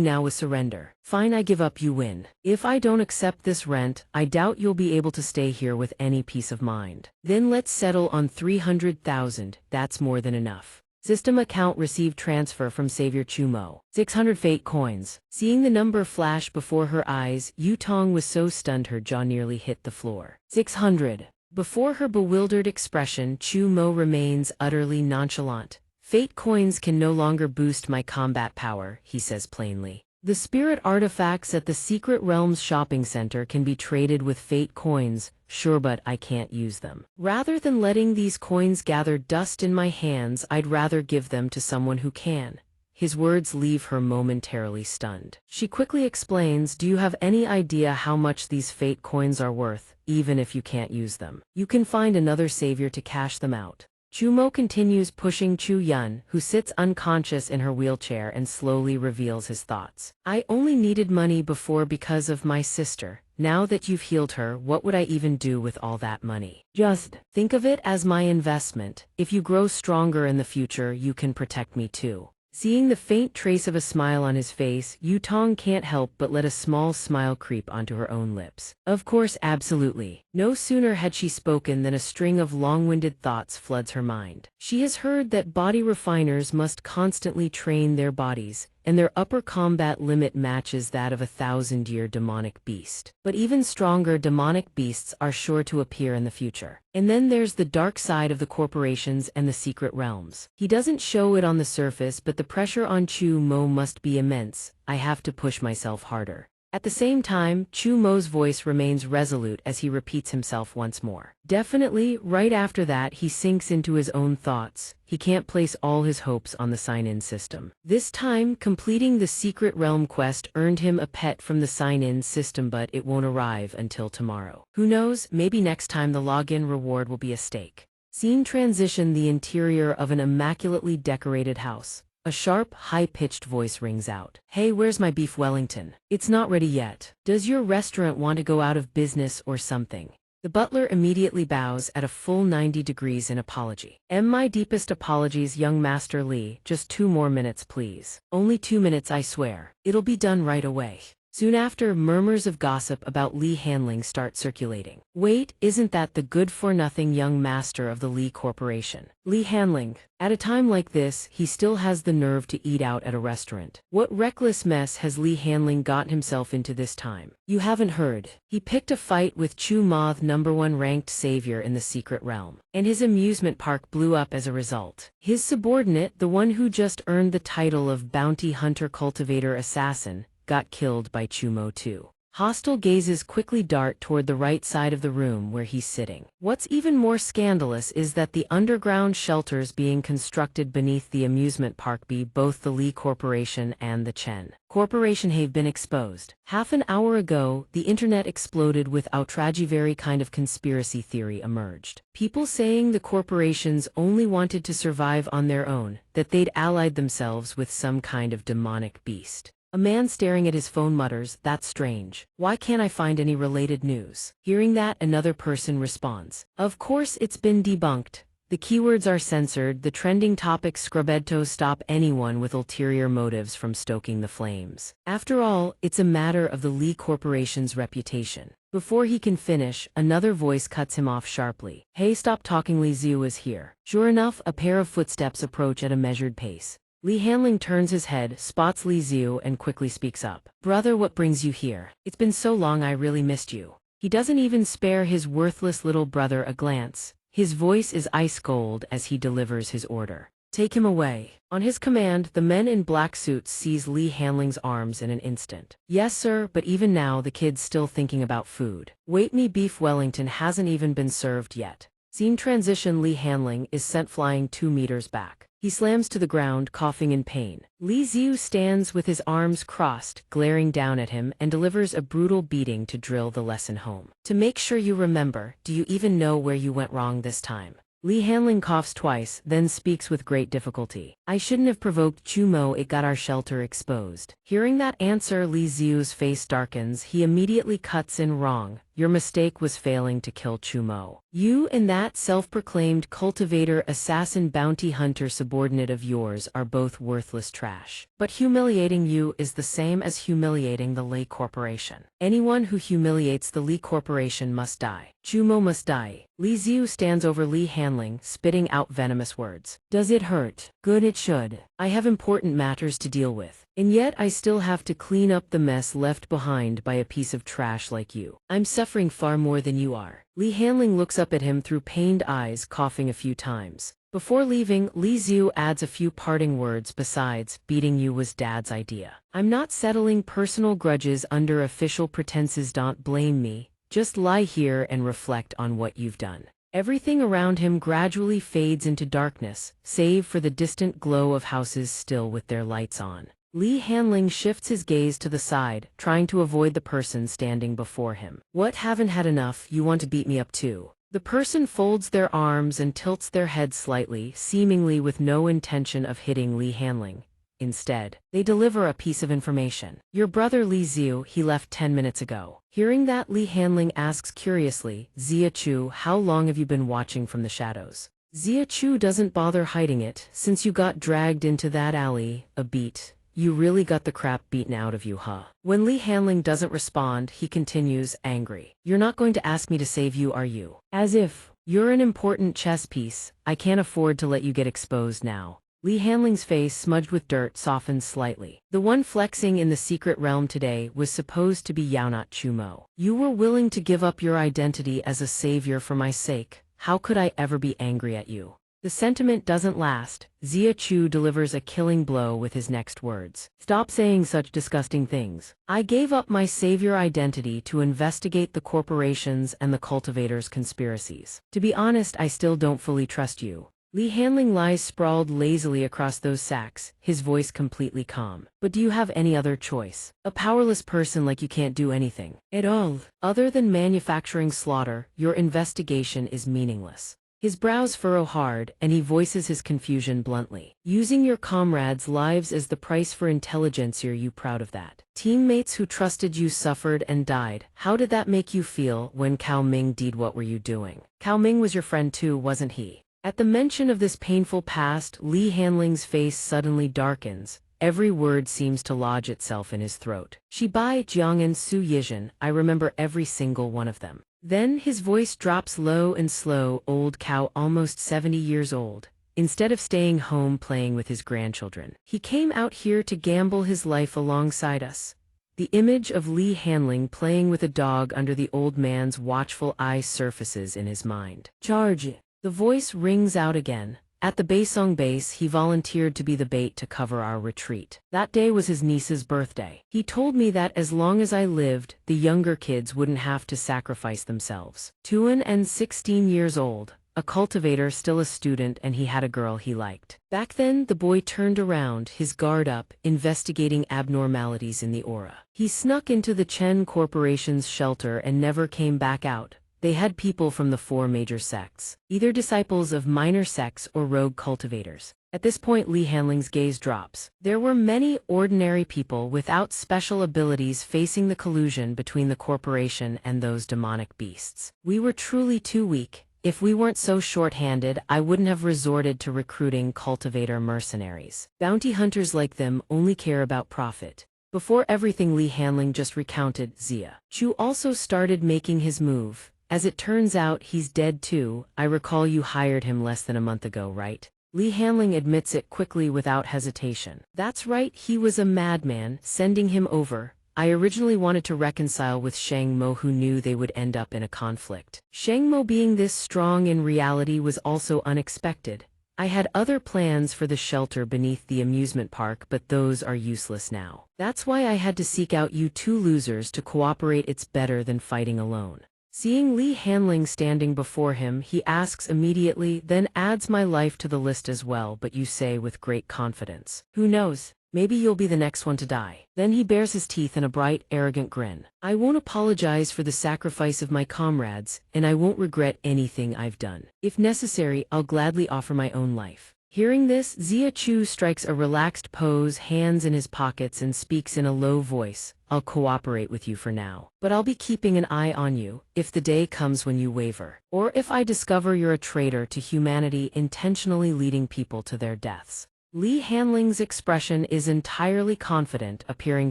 now was surrender. Fine, I give up, you win. If I don't accept this rent, I doubt you'll be able to stay here with any peace of mind. Then let's settle on 300,000, that's more than enough. System account received transfer from Savior Chumo. 600 fate coins. Seeing the number flash before her eyes, Yutong was so stunned her jaw nearly hit the floor. 600. Before her bewildered expression, Chumo remains utterly nonchalant. Fate coins can no longer boost my combat power, he says plainly. The spirit artifacts at the Secret Realms shopping center can be traded with fate coins, sure, but I can't use them. Rather than letting these coins gather dust in my hands, I'd rather give them to someone who can. His words leave her momentarily stunned. She quickly explains, do you have any idea how much these fate coins are worth, even if you can't use them? You can find another savior to cash them out. Chumo continues pushing Chu Yun, who sits unconscious in her wheelchair, and slowly reveals his thoughts. I only needed money before because of my sister. Now that you've healed her, what would I even do with all that money? Just think of it as my investment. If you grow stronger in the future, you can protect me too. Seeing the faint trace of a smile on his face, Yutong can't help but let a small smile creep onto her own lips. Of course, absolutely. No sooner had she spoken than a string of long-winded thoughts floods her mind. She has heard that body refiners must constantly train their bodies, and their upper combat limit matches that of a 1,000-year demonic beast. But even stronger demonic beasts are sure to appear in the future. And then there's the dark side of the corporations and the secret realms. He doesn't show it on the surface, but the pressure on Chu Mo must be immense. I have to push myself harder. At the same time, Chu Mo's voice remains resolute as he repeats himself once more. Definitely, right after that he sinks into his own thoughts. He can't place all his hopes on the sign-in system. This time, completing the Secret Realm quest earned him a pet from the sign-in system, but it won't arrive until tomorrow. Who knows, maybe next time the login reward will be a steak. Scene transition: the interior of an immaculately decorated house. A sharp, high-pitched voice rings out. Hey, where's my beef Wellington? It's not ready yet. Does your restaurant want to go out of business or something? The butler immediately bows at a full 90 degrees in apology. My deepest apologies, young Master Li. Just 2 more minutes, please. Only 2 minutes, I swear. It'll be done right away. Soon after, murmurs of gossip about Li Hanling start circulating. Wait, isn't that the good-for-nothing young master of the Li Corporation? Li Hanling. At a time like this, he still has the nerve to eat out at a restaurant. What reckless mess has Li Hanling gotten himself into this time? You haven't heard. He picked a fight with Chu Ma, #1 ranked savior in the Secret Realm, and his amusement park blew up as a result. His subordinate, the one who just earned the title of Bounty Hunter Cultivator Assassin, got killed by Chumo too. Hostile gazes quickly dart toward the right side of the room where he's sitting. What's even more scandalous is that the underground shelters being constructed beneath the amusement park by both the Li Corporation and the Chen Corporation have been exposed. Half an hour ago, the internet exploded with outrageous kind of conspiracy theory emerged. People saying the corporations only wanted to survive on their own, that they'd allied themselves with some kind of demonic beast. A man staring at his phone mutters, "That's strange. Why can't I find any related news?" Hearing that, another person responds, "Of course it's been debunked. The keywords are censored, the trending topics scrubbed to stop anyone with ulterior motives from stoking the flames. After all, it's a matter of the Li Corporation's reputation." Before he can finish, another voice cuts him off sharply. "Hey, stop talking, Li Ziu is here." Sure enough, a pair of footsteps approach at a measured pace. Li Hanling turns his head, spots Li Ziu, and quickly speaks up. "Brother, what brings you here? It's been so long, I really missed you." He doesn't even spare his worthless little brother a glance. His voice is ice cold as he delivers his order. "Take him away." On his command, the men in black suits seize Li Hanling's arms in an instant. "Yes, sir, but even now the kid's still thinking about food. Wait, me beef Wellington hasn't even been served yet." Scene transition: Li Hanling is sent flying 2 meters back. He slams to the ground, coughing in pain. Li Ziu stands with his arms crossed, glaring down at him, and delivers a brutal beating to drill the lesson home. "To make sure you remember, do you even know where you went wrong this time?" Li Hanling coughs twice, then speaks with great difficulty. "I shouldn't have provoked Chumo, it got our shelter exposed." Hearing that answer, Li Ziu's face darkens. He immediately cuts in, "Wrong. Your mistake was failing to kill Chumo. You and that self-proclaimed cultivator assassin bounty hunter subordinate of yours are both worthless trash. But humiliating you is the same as humiliating the Li Corporation. Anyone who humiliates the Li Corporation must die. Chumo must die." Li Ziu stands over Li Hanling, spitting out venomous words. "Does it hurt? Good, it should. I have important matters to deal with. And yet I still have to clean up the mess left behind by a piece of trash like you. I'm suffering far more than you are." Li Hanling looks up at him through pained eyes, coughing a few times. Before leaving, Li Xiu adds a few parting words. Besides, beating you was Dad's idea. I'm not settling personal grudges under official pretenses. Don't blame me. Just lie here and reflect on what you've done. Everything around him gradually fades into darkness, save for the distant glow of houses still with their lights on. Li Hanling shifts his gaze to the side, trying to avoid the person standing before him. What, haven't had enough? You want to beat me up too? The person folds their arms and tilts their head slightly, seemingly with no intention of hitting Li Hanling. Instead, they deliver a piece of information. Your brother Li Xiu, he left 10 minutes ago. Hearing that, Li Hanling asks curiously, Xia Chu, how long have you been watching from the shadows? Xia Chu doesn't bother hiding it. Since you got dragged into that alley, a beat. You really got the crap beaten out of you, huh? When Li Hanling doesn't respond, he continues, angry. You're not going to ask me to save you, are you? As if. You're an important chess piece. I can't afford to let you get exposed now. Li Hanling's face, smudged with dirt, softens slightly. The one flexing in the secret realm today was supposed to be Yaonat Chumo. You were willing to give up your identity as a savior for my sake. How could I ever be angry at you? The sentiment doesn't last. Xia Chu delivers a killing blow with his next words. Stop saying such disgusting things. I gave up my savior identity to investigate the corporations and the cultivators' conspiracies. To be honest, I still don't fully trust you. Li Hanling lies sprawled lazily across those sacks, his voice completely calm. But do you have any other choice? A powerless person like you can't do anything at all. Other than manufacturing slaughter, your investigation is meaningless. His brows furrow hard, and he voices his confusion bluntly. Using your comrades' lives as the price for intelligence, are you proud of that? Teammates who trusted you suffered and died. How did that make you feel when Cao Ming died? What were you doing? Cao Ming was your friend too, wasn't he? At the mention of this painful past, Li Hanling's face suddenly darkens. Every word seems to lodge itself in his throat. Shibai, Jiang and Su Yizhen, I remember every single one of them. Then his voice drops low and slow. Old Cao, almost 70 years old. Instead of staying home playing with his grandchildren, he came out here to gamble his life alongside us. The image of Li Hanling playing with a dog under the old man's watchful eyes surfaces in his mind. Charge! The voice rings out again. At the Baisong base, he volunteered to be the bait to cover our retreat. That day was his niece's birthday. He told me that as long as I lived, the younger kids wouldn't have to sacrifice themselves. Tuan and 16 years old, a cultivator, still a student, and he had a girl he liked. Back then, the boy turned around, his guard up, investigating abnormalities in the aura. He snuck into the Chen Corporation's shelter and never came back out. They had people from the 4 major sects, either disciples of minor sects or rogue cultivators. At this point, Li Hanling's gaze drops. There were many ordinary people without special abilities facing the collusion between the corporation and those demonic beasts. We were truly too weak. If we weren't so short-handed, I wouldn't have resorted to recruiting cultivator mercenaries. Bounty hunters like them only care about profit. Before everything, Li Hanling just recounted. Xia Chu also started making his move. As it turns out, he's dead too. I recall you hired him less than a month ago, right? Li Hanling admits it quickly without hesitation. That's right, he was a madman, sending him over. I originally wanted to reconcile with Shang Mo, who knew they would end up in a conflict. Shang Mo being this strong in reality was also unexpected. I had other plans for the shelter beneath the amusement park, but those are useless now. That's why I had to seek out you two losers to cooperate. It's better than fighting alone. Seeing Li Hanling standing before him, he asks immediately, then adds my life to the list as well, but you say with great confidence. Who knows? Maybe you'll be the next one to die. Then he bares his teeth in a bright, arrogant grin. I won't apologize for the sacrifice of my comrades, and I won't regret anything I've done. If necessary, I'll gladly offer my own life. Hearing this, Xia Chu strikes a relaxed pose, hands in his pockets, and speaks in a low voice. I'll cooperate with you for now, but I'll be keeping an eye on you if the day comes when you waver, or if I discover you're a traitor to humanity, intentionally leading people to their deaths. Li Hanling's expression is entirely confident, appearing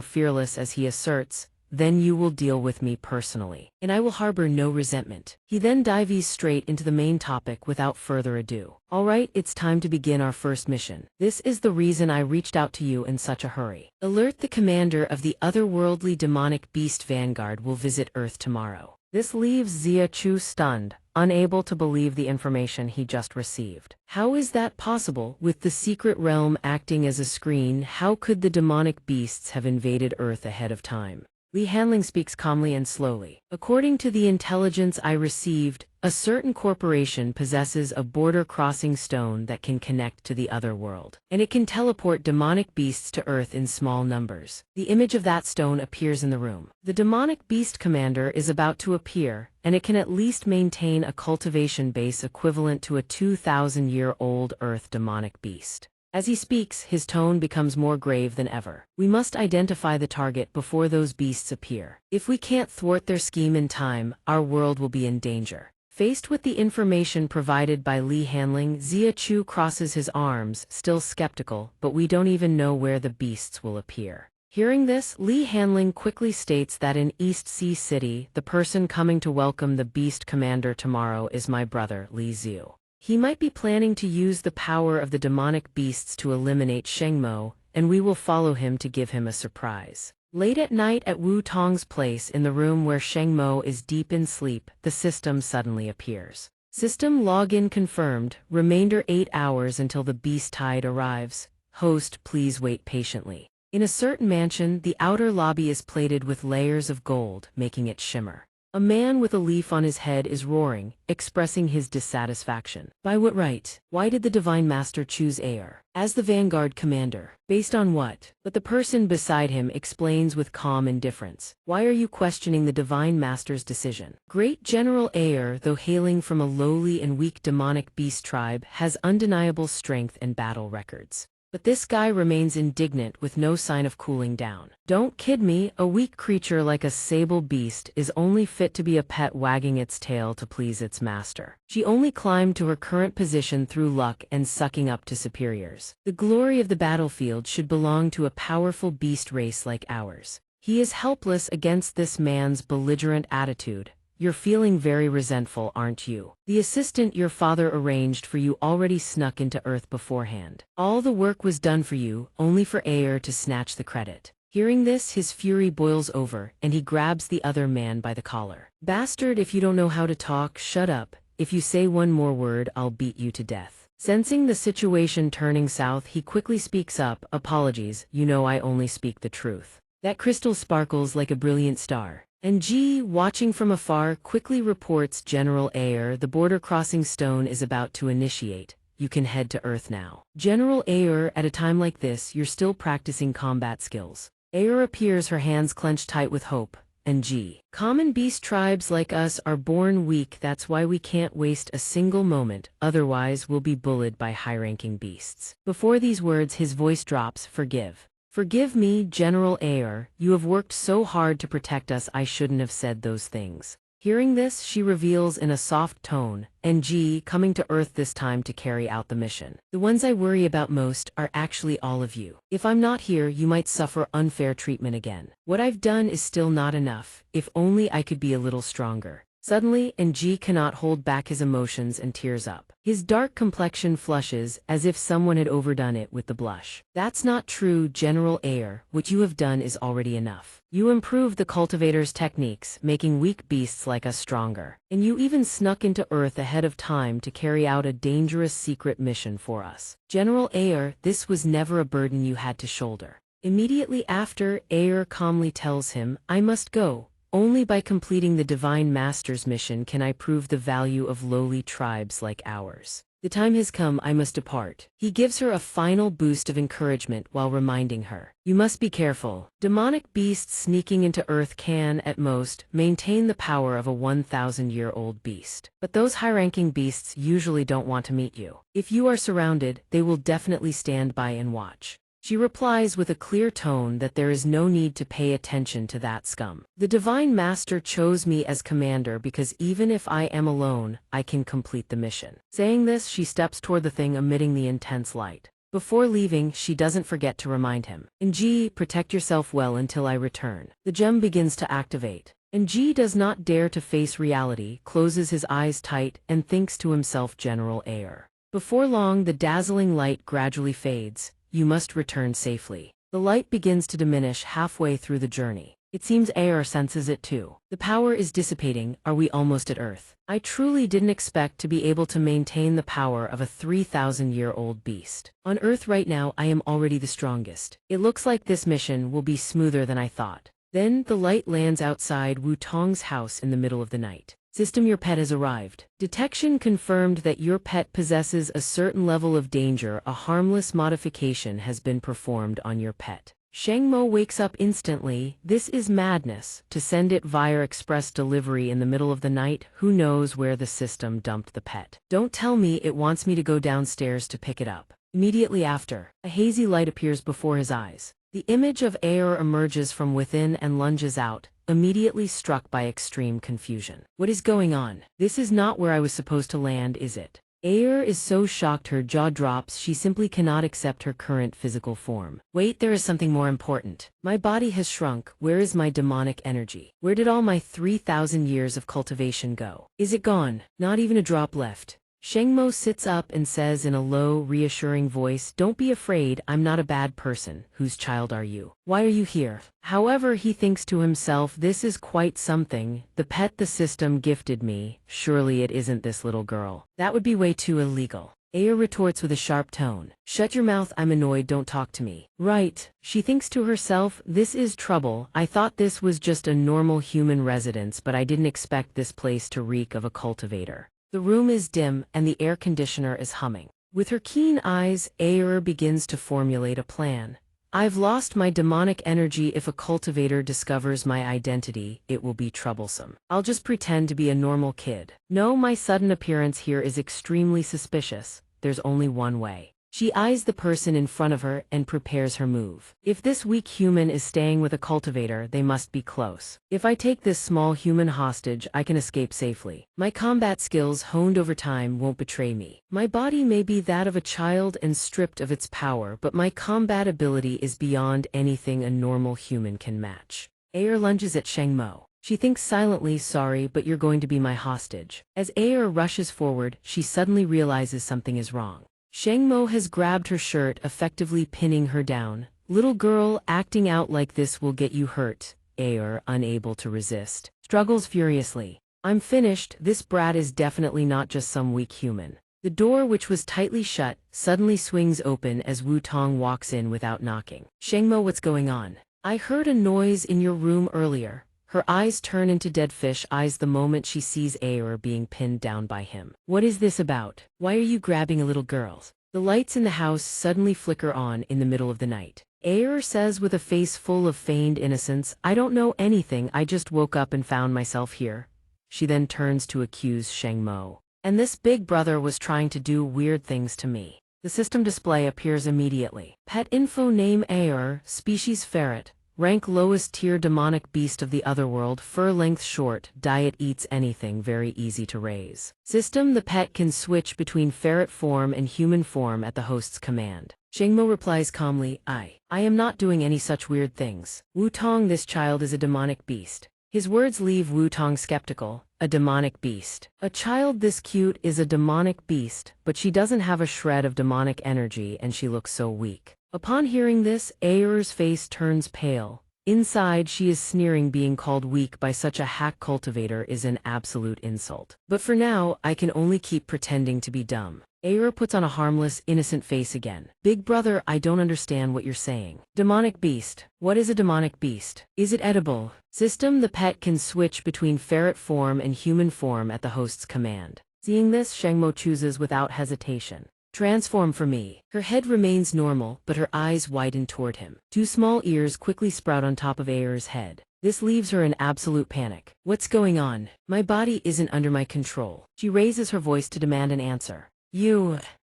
fearless as he asserts, then you will deal with me personally, and I will harbor no resentment. He then dives straight into the main topic without further ado. All right, it's time to begin our first mission. This is the reason I reached out to you in such a hurry. Alert: the commander of the otherworldly demonic beast vanguard will visit Earth tomorrow. This leaves Xia Chu stunned, unable to believe the information he just received. How is that possible? With the secret realm acting as a screen, how could the demonic beasts have invaded Earth ahead of time? Li Hanling speaks calmly and slowly. According to the intelligence I received, a certain corporation possesses a border-crossing stone that can connect to the other world, and it can teleport demonic beasts to Earth in small numbers. The image of that stone appears in the room. The demonic beast commander is about to appear, and it can at least maintain a cultivation base equivalent to a 2,000-year-old Earth demonic beast. As he speaks, his tone becomes more grave than ever. We must identify the target before those beasts appear. If we can't thwart their scheme in time, our world will be in danger. Faced with the information provided by Li Hanling, Xia Chu crosses his arms, still skeptical, but we don't even know where the beasts will appear. Hearing this, Li Hanling quickly states that in East Sea City, the person coming to welcome the beast commander tomorrow is my brother, Li Zhu. He might be planning to use the power of the demonic beasts to eliminate Shengmo, and we will follow him to give him a surprise. Late at night at Wu Tong's place in the room where Shengmo is deep in sleep, the system suddenly appears. System login confirmed, remainder 8 hours until the beast tide arrives. Host, please wait patiently. In a certain mansion, the outer lobby is plated with layers of gold, making it shimmer. A man with a leaf on his head is roaring, expressing his dissatisfaction. By what right? Why did the Divine Master choose Aer as the Vanguard commander? Based on what? But the person beside him explains with calm indifference. Why are you questioning the Divine Master's decision? Great General Aer, though hailing from a lowly and weak demonic beast tribe, has undeniable strength and battle records. But this guy remains indignant with no sign of cooling down. Don't kid me, a weak creature like a sable beast is only fit to be a pet wagging its tail to please its master. She only climbed to her current position through luck and sucking up to superiors. The glory of the battlefield should belong to a powerful beast race like ours. He is helpless against this man's belligerent attitude. You're feeling very resentful, aren't you? The assistant your father arranged for you already snuck into Earth beforehand. All the work was done for you, only for Aer to snatch the credit. Hearing this, his fury boils over, and he grabs the other man by the collar. Bastard, if you don't know how to talk, shut up. If you say one more word, I'll beat you to death. Sensing the situation turning south, he quickly speaks up. Apologies, you know I only speak the truth. That crystal sparkles like a brilliant star. And Ji, watching from afar, quickly reports General Aer, the border-crossing stone is about to initiate. You can head to Earth now. General Aer, at a time like this, you're still practicing combat skills. Aer appears, her hands clenched tight with hope. And Ji, common beast tribes like us are born weak, that's why we can't waste a single moment, otherwise we'll be bullied by high-ranking beasts. Before these words, his voice drops, forgive. Forgive me, General Aer, you have worked so hard to protect us, I shouldn't have said those things. Hearing this, she reveals in a soft tone, and Ji, coming to Earth this time to carry out the mission. The ones I worry about most are actually all of you. If I'm not here, you might suffer unfair treatment again. What I've done is still not enough, if only I could be a little stronger. Suddenly, Ji cannot hold back his emotions and tears up. His dark complexion flushes, as if someone had overdone it with the blush. That's not true, General Aer, what you have done is already enough. You improved the cultivator's techniques, making weak beasts like us stronger. And you even snuck into Earth ahead of time to carry out a dangerous secret mission for us. General Aer, this was never a burden you had to shoulder. Immediately after, Aer calmly tells him, I must go. Only by completing the Divine Master's mission can I prove the value of lowly tribes like ours. The time has come, I must depart. He gives her a final boost of encouragement while reminding her. You must be careful. Demonic beasts sneaking into Earth can, at most, maintain the power of a 1,000-year-old beast. But those high-ranking beasts usually don't want to meet you. If you are surrounded, they will definitely stand by and watch. She replies with a clear tone that there is no need to pay attention to that scum. The Divine Master chose me as commander because even if I am alone, I can complete the mission. Saying this, she steps toward the thing emitting the intense light. Before leaving, she doesn't forget to remind him. Ji, protect yourself well until I return. The gem begins to activate. Ji does not dare to face reality, closes his eyes tight, and thinks to himself, General Aer. Before long, the dazzling light gradually fades. You must return safely. The light begins to diminish halfway through the journey. It seems Aer senses it too. The power is dissipating, are we almost at Earth? I truly didn't expect to be able to maintain the power of a 3,000-year-old beast. On Earth right now I am already the strongest. It looks like this mission will be smoother than I thought. Then the light lands outside Wu Tong's house in the middle of the night. System, your pet has arrived. Detection confirmed that your pet possesses a certain level of danger. A harmless modification has been performed on your pet. Shengmo wakes up instantly. This is madness. To send it via express delivery in the middle of the night, who knows where the system dumped the pet. Don't tell me it wants me to go downstairs to pick it up. Immediately after, a hazy light appears before his eyes. The image of Aer emerges from within and lunges out, immediately struck by extreme confusion. What is going on? This is not where I was supposed to land, is it? Aer is so shocked her jaw drops. She simply cannot accept her current physical form. Wait, there is something more important. My body has shrunk. Where is my demonic energy? Where did all my 3,000 years of cultivation go? Is it gone? Not even a drop left. Shengmo sits up and says in a low, reassuring voice, "Don't be afraid, I'm not a bad person. Whose child are you? Why are you here?" However, he thinks to himself, this is quite something. The pet the system gifted me. Surely it isn't this little girl. That would be way too illegal. Aer retorts with a sharp tone. "Shut your mouth, I'm annoyed, don't talk to me." Right, she thinks to herself, this is trouble. I thought this was just a normal human residence, but I didn't expect this place to reek of a cultivator. The room is dim, and the air conditioner is humming. With her keen eyes, Aer begins to formulate a plan. I've lost my demonic energy. If a cultivator discovers my identity, it will be troublesome. I'll just pretend to be a normal kid. No, my sudden appearance here is extremely suspicious. There's only one way. She eyes the person in front of her and prepares her move. If this weak human is staying with a cultivator, they must be close. If I take this small human hostage, I can escape safely. My combat skills honed over time won't betray me. My body may be that of a child and stripped of its power, but my combat ability is beyond anything a normal human can match. Aer lunges at Shengmo. She thinks silently, sorry, but you're going to be my hostage. As Aer rushes forward, she suddenly realizes something is wrong. Shengmo has grabbed her shirt, effectively pinning her down. Little girl, acting out like this will get you hurt. Aer, unable to resist, struggles furiously. I'm finished. This brat is definitely not just some weak human. The door, which was tightly shut, suddenly swings open as Wu Tong walks in without knocking. Shengmo, what's going on? I heard a noise in your room earlier. Her eyes turn into dead fish eyes the moment she sees Aer being pinned down by him. What is this about? Why are you grabbing a little girl? The lights in the house suddenly flicker on in the middle of the night. Aer says with a face full of feigned innocence, I don't know anything, I just woke up and found myself here. She then turns to accuse Shengmo. And this big brother was trying to do weird things to me. The system display appears immediately. Pet info, name Aer, species ferret. Rank lowest tier demonic beast of the otherworld, fur length short, diet eats anything, very easy to raise. System, the pet can switch between ferret form and human form at the host's command. Shengmo replies calmly, I am not doing any such weird things. Wu Tong, this child is a demonic beast. His words leave Wu Tong skeptical. A demonic beast. A child this cute is a demonic beast, but she doesn't have a shred of demonic energy and she looks so weak. Upon hearing this, Aer's face turns pale. Inside, she is sneering. Being called weak by such a hack cultivator is an absolute insult. But for now, I can only keep pretending to be dumb. Aer puts on a harmless, innocent face again. Big brother, I don't understand what you're saying. Demonic beast. What is a demonic beast? Is it edible? System, the pet can switch between ferret form and human form at the host's command. Seeing this, Shengmo chooses without hesitation. Transform for me. Her head remains normal, but her eyes widen toward him. Two small ears quickly sprout on top of Aer's head. This leaves her in absolute panic. What's going on? My body isn't under my control. She raises her voice to demand an answer.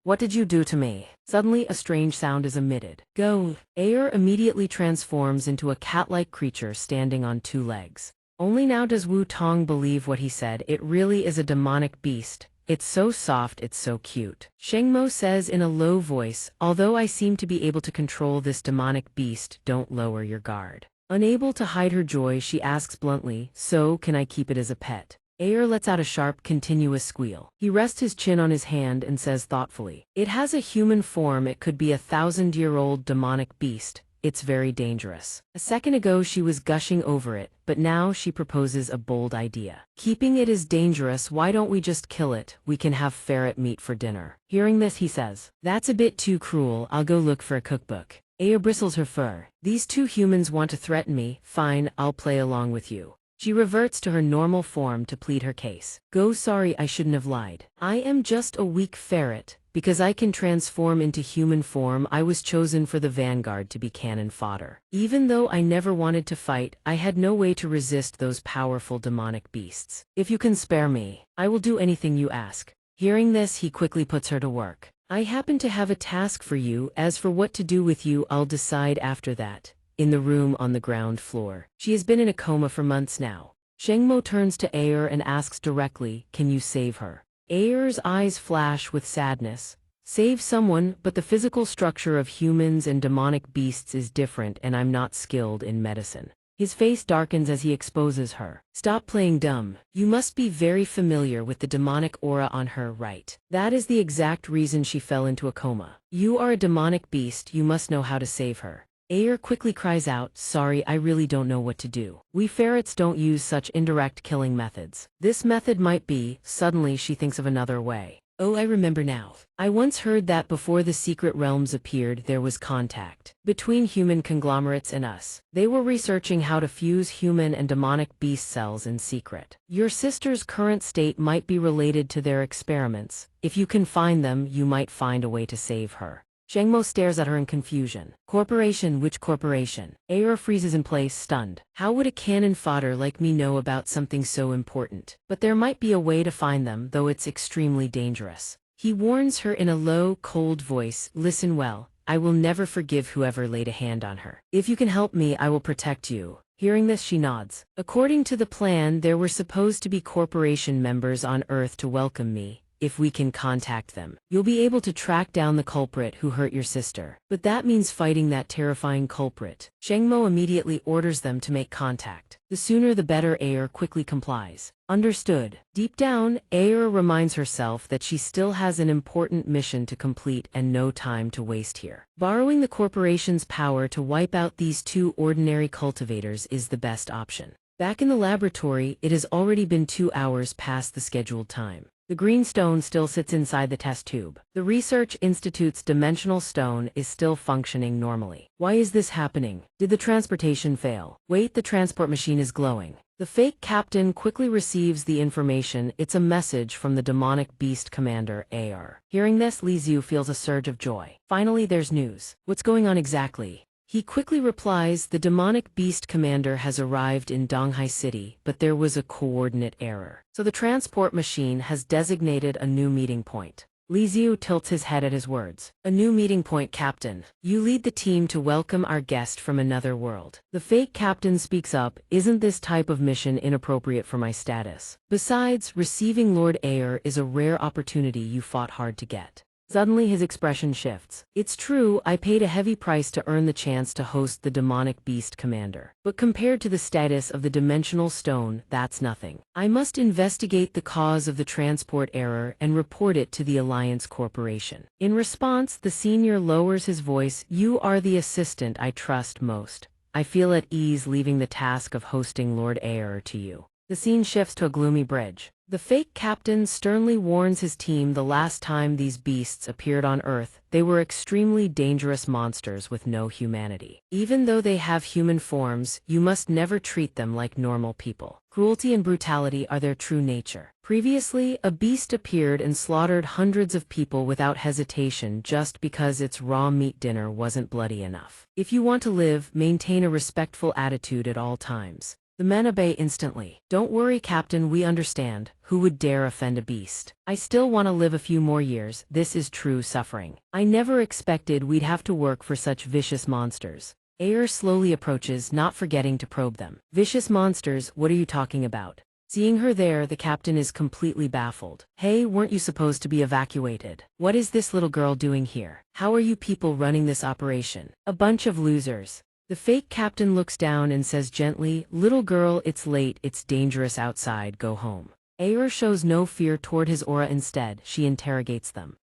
What did you do to me? Suddenly, a strange sound is emitted. Go. Aer immediately transforms into a cat-like creature standing on two legs. Only now does Wu Tong believe what he said. It really is a demonic beast. It's so soft, it's so cute. Shengmo says in a low voice, although I seem to be able to control this demonic beast, don't lower your guard. Unable to hide her joy, she asks bluntly, so can I keep it as a pet? Aer lets out a sharp, continuous squeal. He rests his chin on his hand and says thoughtfully, it has a human form, it could be a 1,000-year-old demonic beast. it's very dangerous. A second ago she was gushing over it, but now she proposes a bold idea. Keeping it is dangerous, why don't we just kill it? We can have ferret meat for dinner. Hearing this, he says, that's a bit too cruel, I'll go look for a cookbook. Aya bristles her fur. These two humans want to threaten me, fine, I'll play along with you. She reverts to her normal form to plead her case. Go, sorry, I shouldn't have lied. I am just a weak ferret. Because I can transform into human form, I was chosen for the vanguard to be cannon fodder. Even though I never wanted to fight, I had no way to resist those powerful demonic beasts. If you can spare me, I will do anything you ask. Hearing this, he quickly puts her to work. I happen to have a task for you. As for what to do with you, I'll decide after that. In the room on the ground floor. She has been in a coma for months now. Shengmo turns to Ayer and asks directly, can you save her? Ayer's eyes flash with sadness. Save someone, but the physical structure of humans and demonic beasts is different and I'm not skilled in medicine. His face darkens as he exposes her. Stop playing dumb. You must be very familiar with the demonic aura on her, right? That is the exact reason she fell into a coma. You are a demonic beast, you must know how to save her. Ayer quickly cries out, sorry, I really don't know what to do. We ferrets don't use such indirect killing methods. This method might be, suddenly she thinks of another way. Oh, I remember now. I once heard that before the secret realms appeared, there was contact between human conglomerates and us. They were researching how to fuse human and demonic beast cells in secret. Your sister's current state might be related to their experiments. If you can find them, you might find a way to save her. Shengmo stares at her in confusion. Corporation? Which corporation? Ayer freezes in place, stunned. How would a cannon fodder like me know about something so important? But there might be a way to find them, though it's extremely dangerous. He warns her in a low, cold voice, listen well, I will never forgive whoever laid a hand on her. If you can help me, I will protect you. Hearing this, she nods. According to the plan, there were supposed to be corporation members on Earth to welcome me. If we can contact them, you'll be able to track down the culprit who hurt your sister. But that means fighting that terrifying culprit. Shengmo immediately orders them to make contact. The sooner the better. Ayer quickly complies. Understood. Deep down, Ayer reminds herself that she still has an important mission to complete and no time to waste here. Borrowing the corporation's power to wipe out these two ordinary cultivators is the best option. Back in the laboratory, it has already been 2 hours past the scheduled time. The green stone still sits inside the test tube. The Research Institute's dimensional stone is still functioning normally. Why is this happening? Did the transportation fail? Wait, the transport machine is glowing. The fake captain quickly receives the information. It's a message from the demonic beast commander, Ayer. Hearing this, Li Xiu feels a surge of joy. Finally, there's news. What's going on exactly? He quickly replies, the demonic beast commander has arrived in Donghua City, but there was a coordinate error. So the transport machine has designated a new meeting point. Li Xiu tilts his head at his words. A new meeting point, Captain. You lead the team to welcome our guest from another world. The fake captain speaks up, isn't this type of mission inappropriate for my status? Besides, receiving Lord Ayer is a rare opportunity you fought hard to get. Suddenly his expression shifts. It's true, I paid a heavy price to earn the chance to host the demonic beast commander. But compared to the status of the dimensional stone, that's nothing. I must investigate the cause of the transport error and report it to the Alliance Corporation. In response, the senior lowers his voice, you are the assistant I trust most. I feel at ease leaving the task of hosting Lord Ayer to you. The scene shifts to a gloomy bridge. The fake captain sternly warns his team the last time these beasts appeared on Earth, they were extremely dangerous monsters with no humanity. Even though they have human forms, you must never treat them like normal people. Cruelty and brutality are their true nature. Previously, a beast appeared and slaughtered hundreds of people without hesitation just because its raw meat dinner wasn't bloody enough. If you want to live, maintain a respectful attitude at all times. The men obey instantly. Don't worry, Captain, we understand. Who would dare offend a beast? I still want to live a few more years. This is true suffering. I never expected we'd have to work for such vicious monsters. Ayer slowly approaches, not forgetting to probe them. Vicious monsters, what are you talking about? Seeing her there, the captain is completely baffled. Hey, weren't you supposed to be evacuated? What is this little girl doing here? How are you people running this operation? A bunch of losers. The fake captain looks down and says gently, little girl, it's late, it's dangerous outside, go home. Ayer shows no fear toward his aura. Instead, she interrogates them.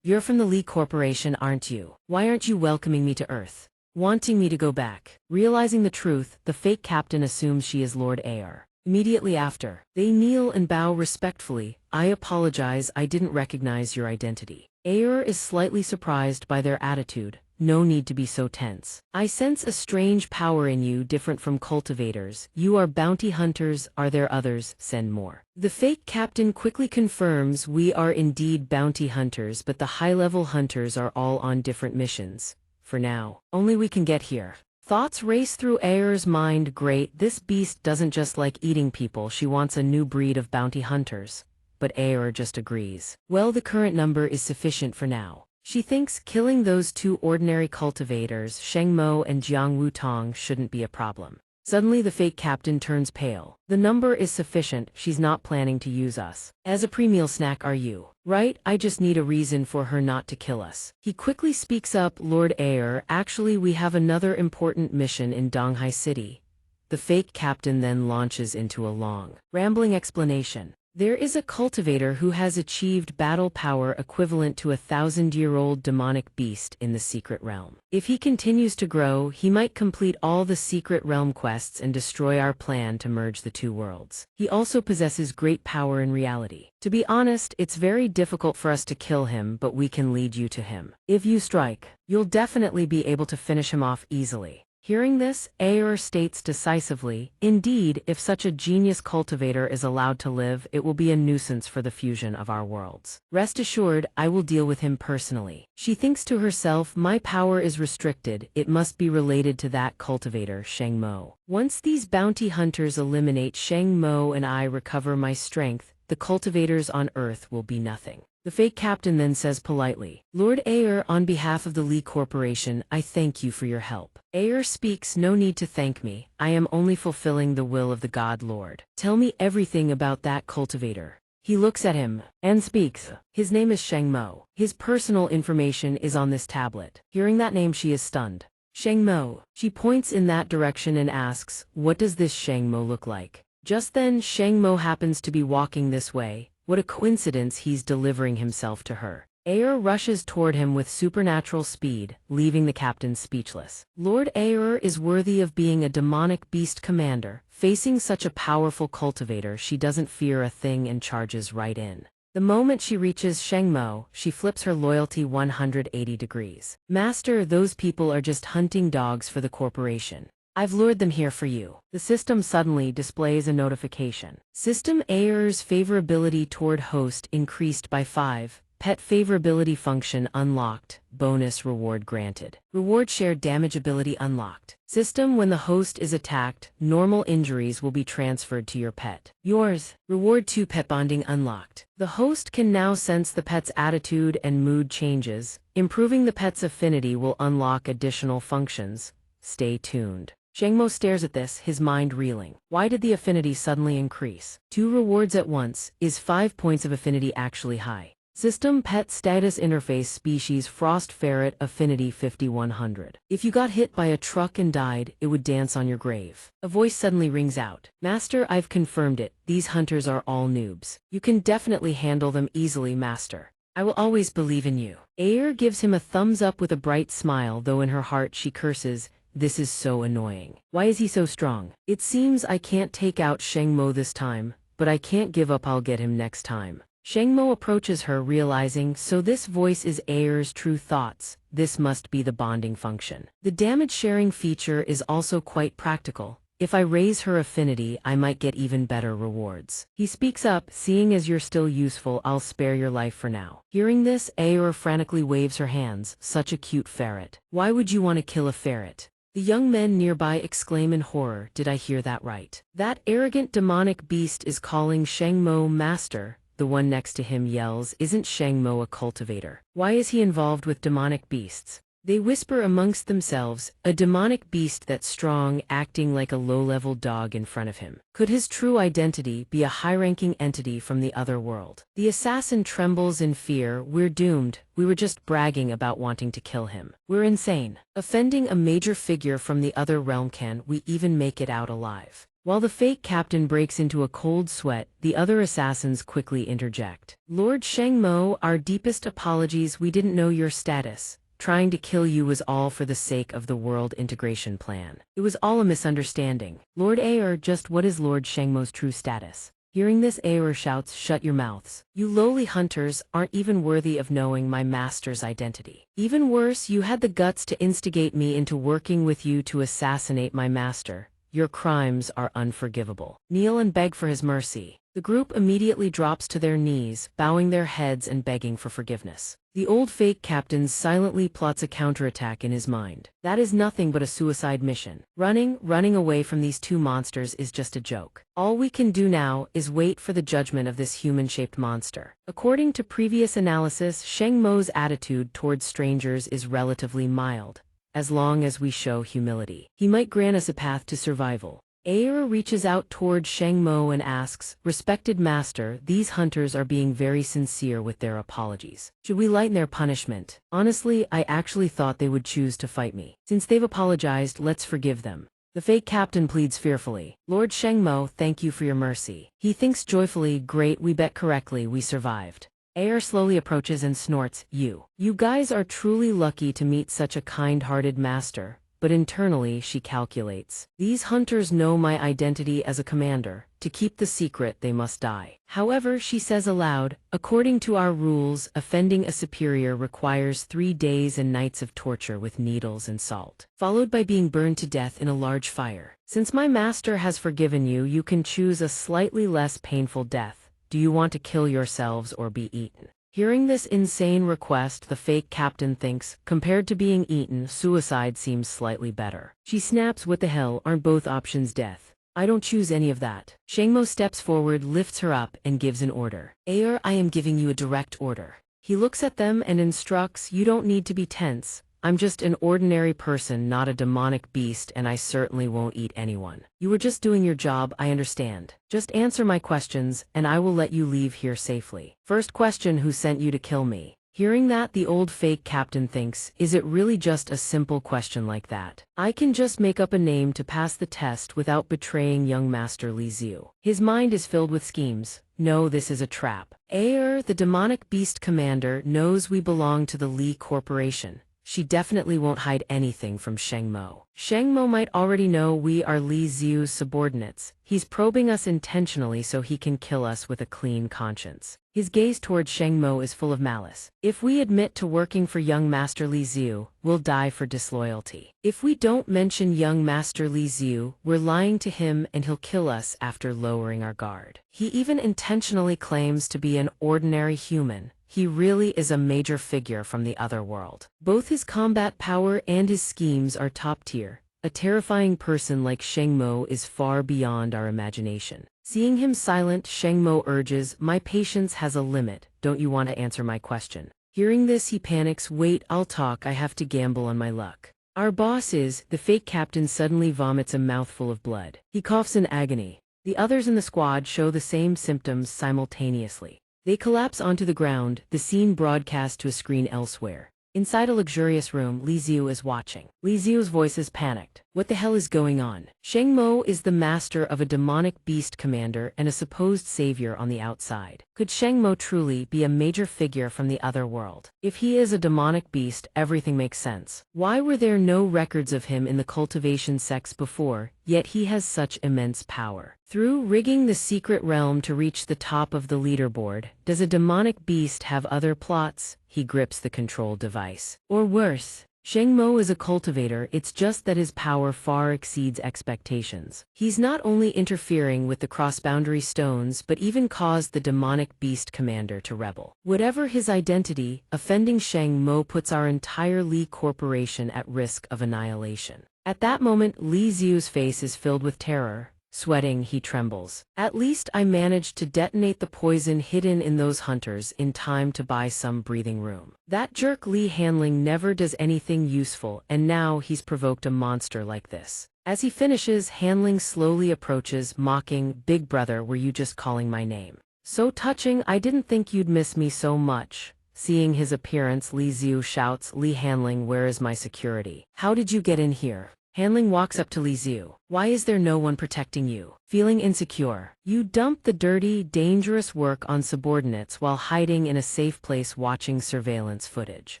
You're from the Lee Corporation, aren't you? Why aren't you welcoming me to Earth? wanting me to go back. Realizing the truth, the fake captain assumes she is Lord Aer. Immediately after, they kneel and bow respectfully. I apologize, I didn't recognize your identity. Aer is slightly surprised by their attitude. No need to be so tense. I sense a strange power in you different from cultivators. You are bounty hunters, are there others? Send more. The fake captain quickly confirms we are indeed bounty hunters, but the high-level hunters are all on different missions. For now, only we can get here. Thoughts race through Aer's mind. Great, this beast doesn't just like eating people, she wants a new breed of bounty hunters. But Aer just agrees. Well, the current number is sufficient for now. She thinks killing those two ordinary cultivators, Sheng Mo and Jiang Wutong, shouldn't be a problem. Suddenly the fake captain turns pale. The number is sufficient, she's not planning to use us. As a pre-meal snack, are you? Right, I just need a reason for her not to kill us. He quickly speaks up, Lord Aer, actually we have another important mission in Donghua City. The fake captain then launches into a long, rambling explanation. There is a cultivator who has achieved battle power equivalent to a 1,000-year-old demonic beast in the secret realm. If he continues to grow, he might complete all the secret realm quests and destroy our plan to merge the two worlds. He also possesses great power in reality. To be honest, it's very difficult for us to kill him, but we can lead you to him. If you strike, you'll definitely be able to finish him off easily. Hearing this, Aer states decisively, indeed, if such a genius cultivator is allowed to live, it will be a nuisance for the fusion of our worlds. Rest assured, I will deal with him personally. She thinks to herself, my power is restricted, it must be related to that cultivator, Sheng Mo. Once these bounty hunters eliminate Sheng Mo and I recover my strength, the cultivators on Earth will be nothing. The fake captain then says politely, Lord Aer, on behalf of the Lee Corporation, I thank you for your help. Aer speaks, no need to thank me, I am only fulfilling the will of the God Lord. Tell me everything about that cultivator. He looks at him and speaks. His name is Sheng Mo. His personal information is on this tablet. Hearing that name, she is stunned. Sheng Mo. She points in that direction and asks, what does this Sheng Mo look like? Just then, Sheng Mo happens to be walking this way. What a coincidence, he's delivering himself to her. Aer rushes toward him with supernatural speed, leaving the captain speechless. Lord Aer is worthy of being a demonic beast commander. Facing such a powerful cultivator, she doesn't fear a thing and charges right in. The moment she reaches Sheng Mo, she flips her loyalty 180 degrees. Master, those people are just hunting dogs for the corporation. I've lured them here for you. The system suddenly displays a notification. System Aer's favorability toward host increased by 5. Pet favorability function unlocked. Bonus reward granted. Reward shared damage ability unlocked. System, when the host is attacked, normal injuries will be transferred to your pet. Yours. Reward 2 pet bonding unlocked. The host can now sense the pet's attitude and mood changes. Improving the pet's affinity will unlock additional functions. Stay tuned. Sheng Mo stares at this, his mind reeling. Why did the affinity suddenly increase? 2 rewards at once. Is 5 points of affinity actually high? System Pet Status Interface Species Frost Ferret Affinity 5100. If you got hit by a truck and died, it would dance on your grave. A voice suddenly rings out. Master, I've confirmed it. These hunters are all noobs. You can definitely handle them easily, Master. I will always believe in you. Aer gives him a thumbs up with a bright smile, though in her heart she curses. This is so annoying. Why is he so strong? It seems I can't take out Sheng Mo this time, but I can't give up, I'll get him next time. Sheng Mo approaches her, realizing, so this voice is Aer's true thoughts. This must be the bonding function. The damage sharing feature is also quite practical. If I raise her affinity, I might get even better rewards. He speaks up, seeing as you're still useful, I'll spare your life for now. Hearing this, Aer frantically waves her hands. Such a cute ferret. Why would you want to kill a ferret? The young men nearby exclaim in horror, did I hear that right? That arrogant demonic beast is calling Sheng Mo master. The one next to him yells, isn't Sheng Mo a cultivator? Why is he involved with demonic beasts? They whisper amongst themselves, a demonic beast that's strong, acting like a low-level dog in front of him. Could his true identity be a high-ranking entity from the other world? The assassin trembles in fear, we're doomed, we were just bragging about wanting to kill him. We're insane. Offending a major figure from the other realm, can we even make it out alive? While the fake captain breaks into a cold sweat, the other assassins quickly interject. Lord Sheng Mo, our deepest apologies, we didn't know your status. trying to kill you was all for the sake of the world integration plan. It was all a misunderstanding. Lord Aer, just what is Lord Shengmo's true status? Hearing this, Aer shouts, shut your mouths. You lowly hunters aren't even worthy of knowing my master's identity. Even worse, you had the guts to instigate me into working with you to assassinate my master. Your crimes are unforgivable. Kneel and beg for his mercy. The group immediately drops to their knees, bowing their heads and begging for forgiveness. The old fake captain silently plots a counterattack in his mind. That is nothing but a suicide mission. Running away from these two monsters is just a joke. All we can do now is wait for the judgment of this human-shaped monster. According to previous analysis, Sheng Mo's attitude towards strangers is relatively mild. As long as we show humility, he might grant us a path to survival. Aer reaches out toward Sheng Mo and asks, respected master, these hunters are being very sincere with their apologies. Should we lighten their punishment? Honestly, I actually thought they would choose to fight me. Since they've apologized, let's forgive them. The fake captain pleads fearfully. Lord Sheng Mo, thank you for your mercy. He thinks joyfully, great, we bet correctly, we survived. Aer slowly approaches and snorts, You guys are truly lucky to meet such a kind-hearted master. But internally she calculates. These hunters know my identity as a commander. To keep the secret, they must die. However, she says aloud, according to our rules, offending a superior requires 3 days and nights of torture with needles and salt, followed by being burned to death in a large fire. Since my master has forgiven you, you can choose a slightly less painful death. Do you want to kill yourselves or be eaten? Hearing this insane request, the fake captain thinks, compared to being eaten, suicide seems slightly better. She snaps, what the hell, aren't both options death? I don't choose any of that. Sheng Mo steps forward, lifts her up, and gives an order. Aer, I am giving you a direct order. He looks at them and instructs, you don't need to be tense. I'm just an ordinary person, not a demonic beast, and I certainly won't eat anyone. You were just doing your job, I understand. Just answer my questions, and I will let you leave here safely. First question, who sent you to kill me? Hearing that, the old fake captain thinks, is it really just a simple question like that? I can just make up a name to pass the test without betraying young Master Li Xiu. His mind is filled with schemes. No, this is a trap. Aer, the demonic beast commander, knows we belong to the Li Corporation. She definitely won't hide anything from Sheng Mo. Sheng Mo might already know we are Li Xiu's subordinates. He's probing us intentionally so he can kill us with a clean conscience. His gaze towards Sheng Mo is full of malice. If we admit to working for young Master Li Xiu, we'll die for disloyalty. If we don't mention young Master Li Xiu, we're lying to him and he'll kill us after lowering our guard. He even intentionally claims to be an ordinary human. He really is a major figure from the other world. Both his combat power and his schemes are top tier. A terrifying person like Sheng Mo is far beyond our imagination. Seeing him silent, Sheng Mo urges, my patience has a limit. Don't you want to answer my question? Hearing this, he panics, wait, I'll talk, I have to gamble on my luck. Our boss is, the fake captain suddenly vomits a mouthful of blood. He coughs in agony. The others in the squad show the same symptoms simultaneously. They collapse onto the ground, the scene broadcast to a screen elsewhere. Inside a luxurious room, Li Xiu is watching. Li Xiu's voice is panicked. What the hell is going on? Sheng Mo is the master of a demonic beast commander and a supposed savior on the outside. Could Sheng Mo truly be a major figure from the other world? If he is a demonic beast, everything makes sense. Why were there no records of him in the cultivation sects before, yet he has such immense power? Through rigging the secret realm to reach the top of the leaderboard, does a demonic beast have other plots? He grips the control device. Or worse, Sheng Mo is a cultivator, it's just that his power far exceeds expectations. He's not only interfering with the cross-boundary stones but even caused the demonic beast commander to rebel. Whatever his identity, offending Sheng Mo puts our entire Li Corporation at risk of annihilation. At that moment, Li Xiu's face is filled with terror. Sweating, he trembles. At least I managed to detonate the poison hidden in those hunters in time to buy some breathing room. That jerk Li Hanling never does anything useful, and now he's provoked a monster like this. As he finishes, Hanling slowly approaches, mocking, Big brother, were you just calling my name? So touching, I didn't think you'd miss me so much. Seeing his appearance, Li Xiu shouts, Li Hanling, where is my security? How did you get in here? Hanling walks up to Li Zhu. Why is there no one protecting you? Feeling insecure. You dump the dirty, dangerous work on subordinates while hiding in a safe place watching surveillance footage.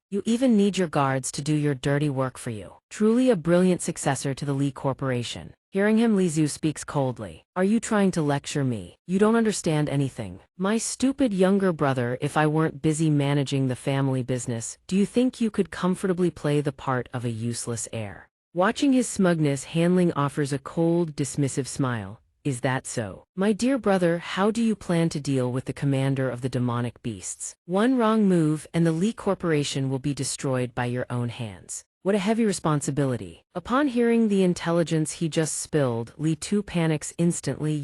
You even need your guards to do your dirty work for you. Truly a brilliant successor to the Li Corporation. Hearing him, Li Zhu speaks coldly. Are you trying to lecture me? You don't understand anything. My stupid younger brother, if I weren't busy managing the family business, do you think you could comfortably play the part of a useless heir? Watching his smugness, Hanling offers a cold, dismissive smile. Is that so? My dear brother, how do you plan to deal with the commander of the demonic beasts? One wrong move and the Li Corporation will be destroyed by your own hands. What a heavy responsibility. Upon hearing the intelligence he just spilled, Li Tu panics instantly.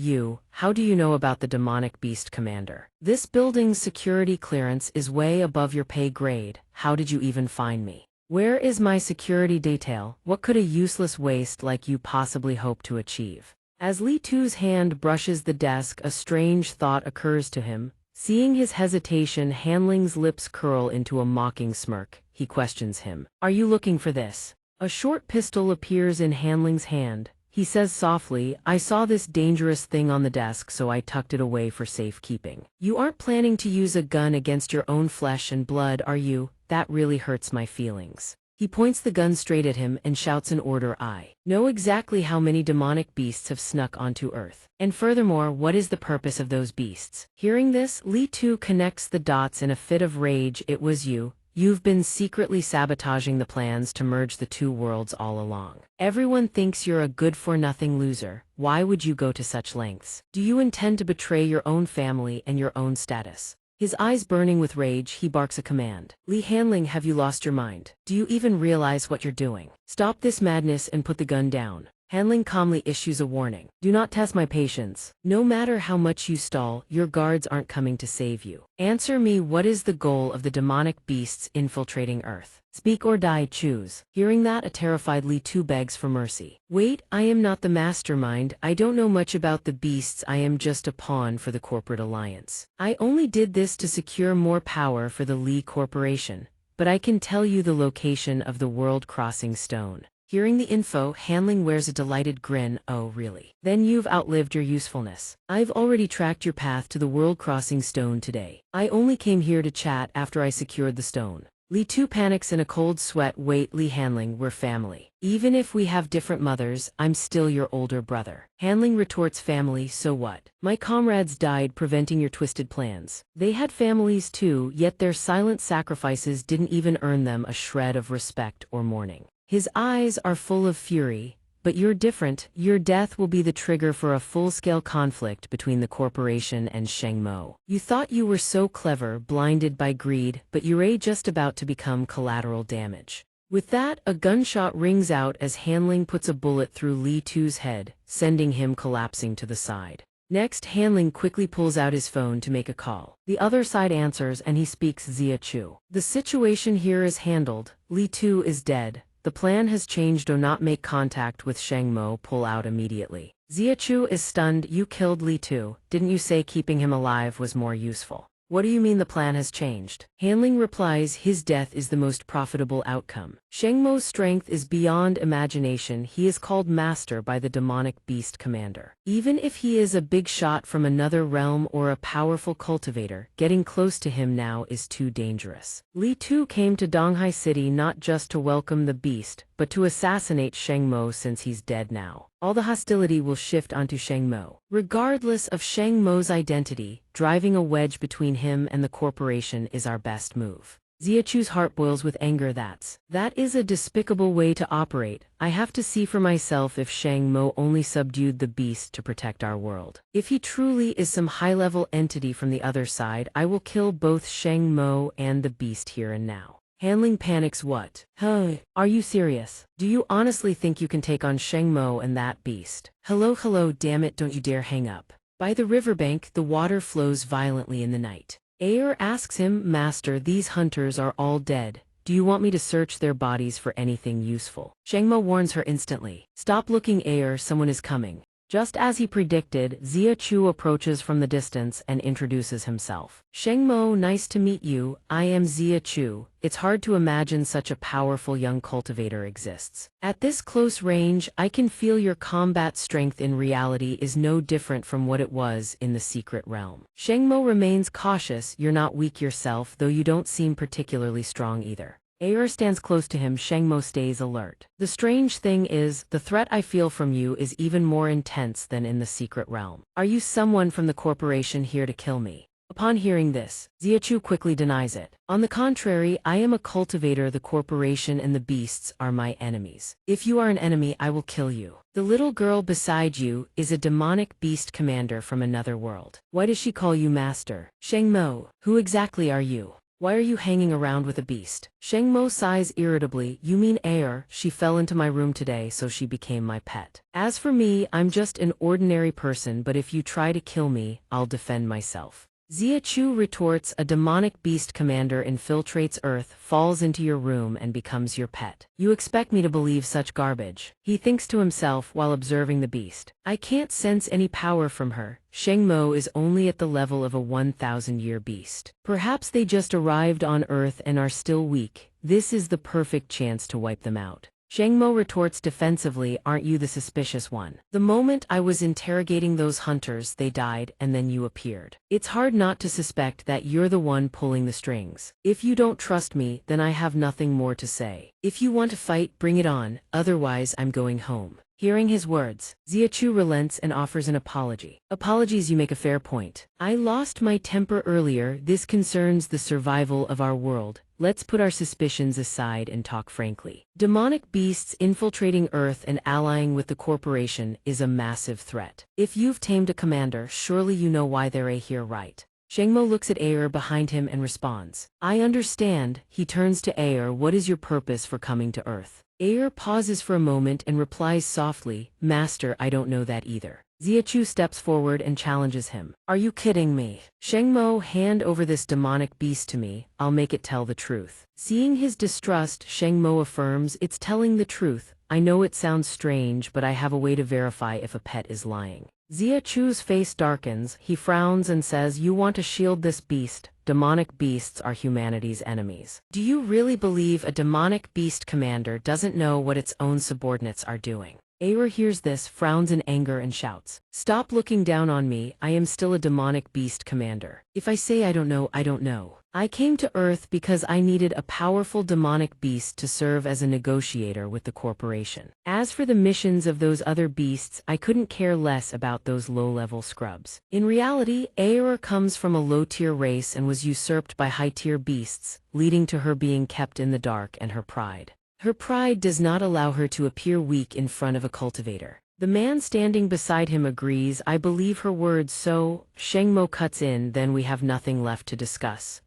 How do you know about the demonic beast commander? This building's security clearance is way above your pay grade. How did you even find me? Where is my security detail? What could a useless waste like you possibly hope to achieve? As Li Tu's hand brushes the desk, a strange thought occurs to him. Seeing his hesitation, Hanling's lips curl into a mocking smirk. He questions him. Are you looking for this? A short pistol appears in Hanling's hand. He says softly, I saw this dangerous thing on the desk, so I tucked it away for safekeeping. You aren't planning to use a gun against your own flesh and blood, are you? That really hurts my feelings. He points the gun straight at him and shouts an order. I know exactly how many demonic beasts have snuck onto Earth. And furthermore, what is the purpose of those beasts? Hearing this, Li Tu connects the dots in a fit of rage. It was you. You've been secretly sabotaging the plans to merge the two worlds all along. Everyone thinks you're a good-for-nothing loser. Why would you go to such lengths? Do you intend to betray your own family and your own status? His eyes burning with rage, he barks a command. Li Hanling, have you lost your mind? Do you even realize what you're doing? Stop this madness and put the gun down. Hanling calmly issues a warning. Do not test my patience. No matter how much you stall, your guards aren't coming to save you. Answer me, what is the goal of the demonic beasts infiltrating Earth? Speak or die, choose. Hearing that, a terrified Li Tu begs for mercy. Wait, I am not the mastermind. I don't know much about the beasts. I am just a pawn for the corporate alliance. I only did this to secure more power for the Li Corporation, but I can tell you the location of the world-crossing stone. Hearing the info, Hanling wears a delighted grin. Oh, really? Then you've outlived your usefulness. I've already tracked your path to the world-crossing stone today. I only came here to chat after I secured the stone. Li Tu panics in a cold sweat. Wait, Li Hanling, we're family. Even if we have different mothers, I'm still your older brother. Hanling retorts, family, so what? My comrades died preventing your twisted plans. They had families too, yet their silent sacrifices didn't even earn them a shred of respect or mourning. His eyes are full of fury. But you're different. Your death will be the trigger for a full-scale conflict between the corporation and Sheng Mo. You thought you were so clever, blinded by greed, but you're just about to become collateral damage. With that, a gunshot rings out as Hanling puts a bullet through Li Tu's head, sending him collapsing to the side. Next, Hanling quickly pulls out his phone to make a call. The other side answers and he speaks Xia Chu. The situation here is handled. Li Tu is dead. The plan has changed. Do not make contact with Sheng Mo. Pull out immediately. Xia Chu is stunned. You killed Li Tu. Didn't you say keeping him alive was more useful? What do you mean the plan has changed? Hanling replies, his death is the most profitable outcome. Sheng Mo's strength is beyond imagination. He is called master by the demonic beast commander. Even if he is a big shot from another realm or a powerful cultivator, getting close to him now is too dangerous. Li Tu came to Donghua City not just to welcome the beast, but to assassinate Sheng Mo. Since he's dead now, all the hostility will shift onto Sheng Mo. Regardless of Sheng Mo's identity, driving a wedge between him and the corporation is our best move. Xia Chu's heart boils with anger. That is a despicable way to operate. I have to see for myself if Sheng Mo only subdued the beast to protect our world. If he truly is some high-level entity from the other side, I will kill both Sheng Mo and the beast here and now. Hanling panics. What? Are you serious? Do you honestly think you can take on Sheng Mo and that beast? Hello, damn it, don't you dare hang up. By the riverbank, the water flows violently in the night. Aer asks him, Master, these hunters are all dead. Do you want me to search their bodies for anything useful? Sheng Mo warns her instantly. Stop looking, Aer, someone is coming. Just as he predicted, Zia Chu approaches from the distance and introduces himself. Shengmo, nice to meet you, I am Zia Chu. It's hard to imagine such a powerful young cultivator exists. At this close range, I can feel your combat strength in reality is no different from what it was in the secret realm. Shengmo remains cautious, you're not weak yourself, though you don't seem particularly strong either. Aer stands close to him, Shengmo stays alert. The strange thing is, the threat I feel from you is even more intense than in the secret realm. Are you someone from the corporation here to kill me? Upon hearing this, Zia Chu quickly denies it. On the contrary, I am a cultivator, the corporation and the beasts are my enemies. If you are an enemy, I will kill you. The little girl beside you is a demonic beast commander from another world. Why does she call you master? Shengmo, who exactly are you? Why are you hanging around with a beast? Shengmo sighs irritably, you mean Aer, she fell into my room today so she became my pet. As for me, I'm just an ordinary person, but if you try to kill me, I'll defend myself. Zia Chu retorts, a demonic beast commander infiltrates Earth, falls into your room and becomes your pet. You expect me to believe such garbage? He thinks to himself while observing the beast. I can't sense any power from her. Shengmo is only at the level of a 1,000-year beast. Perhaps they just arrived on Earth and are still weak. This is the perfect chance to wipe them out. Shengmo retorts defensively, aren't you the suspicious one? The moment I was interrogating those hunters, they died, and then you appeared. It's hard not to suspect that you're the one pulling the strings. If you don't trust me, then I have nothing more to say. If you want to fight, bring it on, otherwise I'm going home. Hearing his words, Zia Chu relents and offers an apology. Apologies, you make a fair point. I lost my temper earlier, this concerns the survival of our world. Let's put our suspicions aside and talk frankly. Demonic beasts infiltrating Earth and allying with the corporation is a massive threat. If you've tamed a commander, surely you know why they're here, right? Shengmo looks at Aer behind him and responds. I understand. He turns to Aer, what is your purpose for coming to Earth? Aer pauses for a moment and replies softly, Master, I don't know that either. Zia Chu steps forward and challenges him. Are you kidding me? Shengmo, hand over this demonic beast to me, I'll make it tell the truth. Seeing his distrust, Shengmo affirms, it's telling the truth. I know it sounds strange, but I have a way to verify if a pet is lying. Zia Chu's face darkens, he frowns and says, you want to shield this beast? Demonic beasts are humanity's enemies. Do you really believe a demonic beast commander doesn't know what its own subordinates are doing? Aer hears this, frowns in anger and shouts, stop looking down on me, I am still a demonic beast commander. If I say I don't know, I don't know. I came to Earth because I needed a powerful demonic beast to serve as a negotiator with the corporation. As for the missions of those other beasts, I couldn't care less about those low-level scrubs. In reality, Aer comes from a low-tier race and was usurped by high-tier beasts, leading to her being kept in the dark and her pride. Her pride does not allow her to appear weak in front of a cultivator. The man standing beside him agrees, I believe her words, so, Shengmo cuts in, then we have nothing left to discuss.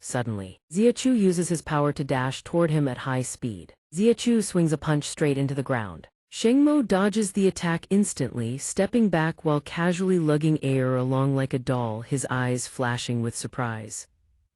Suddenly, Zia Chu uses his power to dash toward him at high speed. Zia Chu swings a punch straight into the ground. Shengmo dodges the attack instantly, stepping back while casually lugging Aer along like a doll, his eyes flashing with surprise.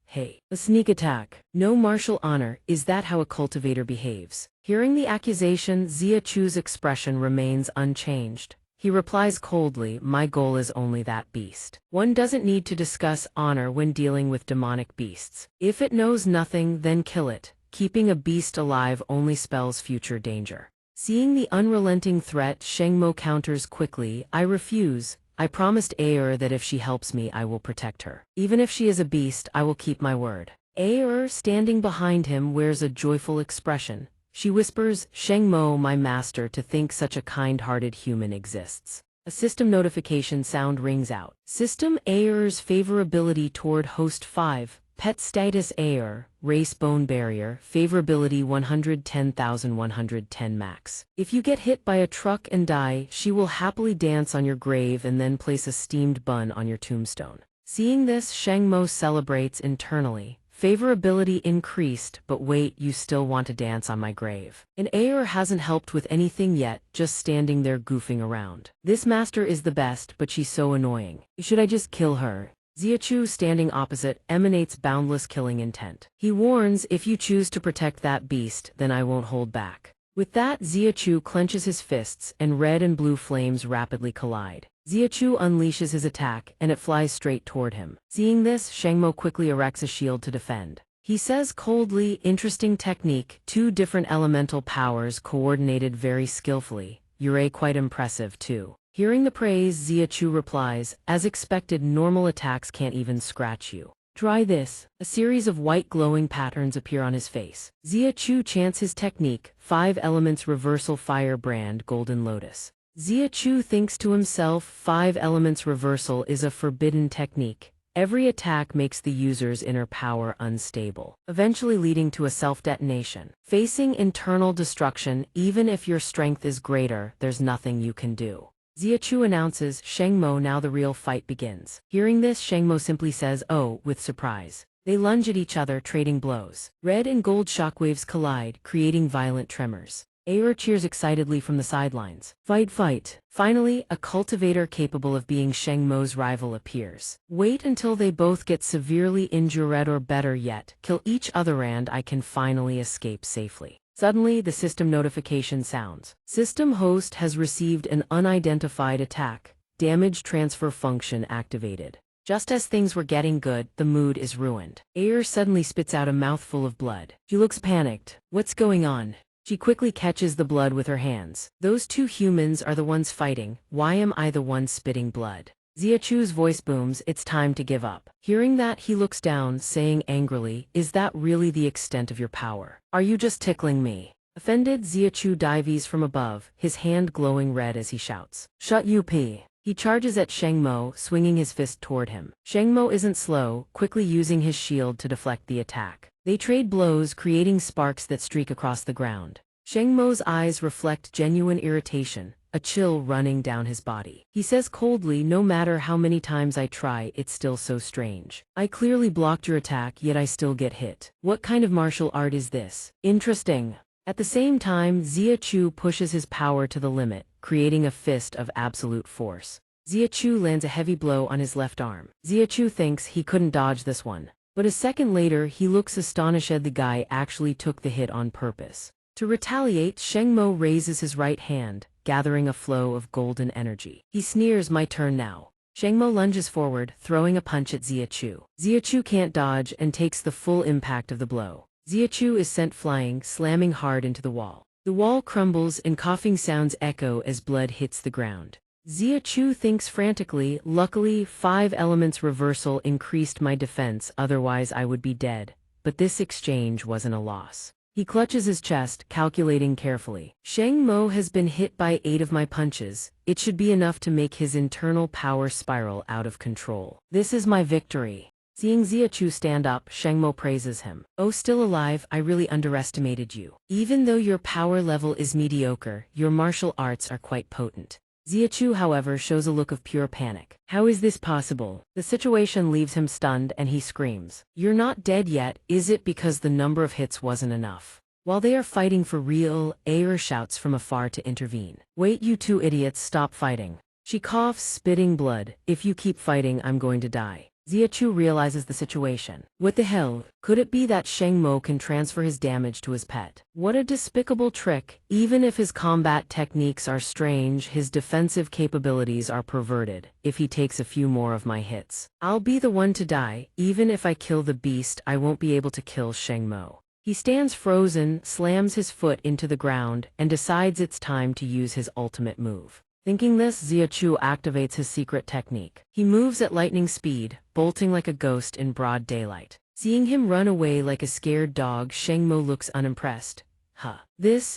Hey, a sneak attack. No martial honor, is that how a cultivator behaves? Hearing the accusation, Zia Chu's expression remains unchanged. He replies coldly, my goal is only that beast. One doesn't need to discuss honor when dealing with demonic beasts. If it knows nothing, then kill it. Keeping a beast alive only spells future danger. Seeing the unrelenting threat, Shengmo counters quickly, I refuse. I promised Aer that if she helps me, I will protect her. Even if she is a beast, I will keep my word. Aer, standing behind him, wears a joyful expression. She whispers, Shengmo, my master, to think such a kind-hearted human exists. A system notification sound rings out. System Aer's favorability toward host 5. Pet status Aer, race bone barrier, favorability 110,110 max. If you get hit by a truck and die, she will happily dance on your grave and then place a steamed bun on your tombstone. Seeing this, Shengmo celebrates internally. Favorability increased, but wait, you still want to dance on my grave. And Aer hasn't helped with anything yet, just standing there goofing around. This master is the best, but she's so annoying. Should I just kill her? Zia Chu, standing opposite, emanates boundless killing intent. He warns, if you choose to protect that beast, then I won't hold back. With that, Xiachu clenches his fists, and red and blue flames rapidly collide. Xiachu unleashes his attack, and it flies straight toward him. Seeing this, Shengmo quickly erects a shield to defend. He says coldly, "Interesting technique, 2 different elemental powers coordinated very skillfully. You're quite impressive too." Hearing the praise, Xiachu replies, "As expected, normal attacks can't even scratch you. Try this." A series of white glowing patterns appear on his face. Xiachu chants his technique, 5 elements reversal fire brand golden lotus. Xiachu thinks to himself, 5 elements reversal is a forbidden technique. Every attack makes the user's inner power unstable, eventually leading to a self-detonation. Facing internal destruction, even if your strength is greater, there's nothing you can do. Xiachu announces, "Shengmo, now the real fight begins." Hearing this, Shengmo simply says, "Oh," with surprise. They lunge at each other, trading blows. Red and gold shockwaves collide, creating violent tremors. Aer cheers excitedly from the sidelines. "Fight, fight." Finally, a cultivator capable of being Shengmo's rival appears. "Wait until they both get severely injured, or better yet, kill each other and I can finally escape safely." Suddenly, the system notification sounds. System host has received an unidentified attack. Damage transfer function activated. Just as things were getting good, the mood is ruined. Aer suddenly spits out a mouthful of blood. She looks panicked. "What's going on?" She quickly catches the blood with her hands. "Those 2 humans are the ones fighting. Why am I the one spitting blood?" Xiachu's voice booms, "It's time to give up." Hearing that, he looks down, saying angrily, "Is that really the extent of your power? Are you just tickling me?" Offended, Xiachu dives from above, his hand glowing red as he shouts, "Shut you p." He charges at Shengmo, swinging his fist toward him. Shengmo isn't slow, quickly using his shield to deflect the attack. They trade blows, creating sparks that streak across the ground. Shengmo's eyes reflect genuine irritation, a chill running down his body. He says coldly, "No matter how many times I try, it's still so strange. I clearly blocked your attack, yet I still get hit. What kind of martial art is this? Interesting." At the same time, Xiachu pushes his power to the limit, creating a fist of absolute force. Xiachu lands a heavy blow on his left arm. Xiachu thinks he couldn't dodge this one. But a second later, he looks astonished the guy actually took the hit on purpose. To retaliate, Shengmo raises his right hand, gathering a flow of golden energy. He sneers, "My turn now." Shengmo lunges forward, throwing a punch at Xiachu. Xiachu can't dodge and takes the full impact of the blow. Xiachu is sent flying, slamming hard into the wall. The wall crumbles and coughing sounds echo as blood hits the ground. Xiachu thinks frantically, "Luckily, 5 elements reversal increased my defense, otherwise I would be dead. But this exchange wasn't a loss." He clutches his chest, calculating carefully. "Shengmo has been hit by 8 of my punches. It should be enough to make his internal power spiral out of control. This is my victory." Seeing Xiachu stand up, Shengmo praises him. "Oh, still alive, I really underestimated you. Even though your power level is mediocre, your martial arts are quite potent." Xiachu, however, shows a look of pure panic. How is this possible? The situation leaves him stunned and he screams, "You're not dead yet, is it because the number of hits wasn't enough?" While they are fighting for real, Aer shouts from afar to intervene. "Wait, you 2 idiots, stop fighting." She coughs, spitting blood. "If you keep fighting, I'm going to die." Xiachu realizes the situation. What the hell? Could it be that Shengmo can transfer his damage to his pet? What a despicable trick. Even if his combat techniques are strange, his defensive capabilities are perverted. If he takes a few more of my hits, I'll be the one to die. Even if I kill the beast, I won't be able to kill Shengmo. He stands frozen, slams his foot into the ground, and decides it's time to use his ultimate move. Thinking this, Xiachu activates his secret technique. He moves at lightning speed, bolting like a ghost in broad daylight. Seeing him run away like a scared dog, Shengmo looks unimpressed.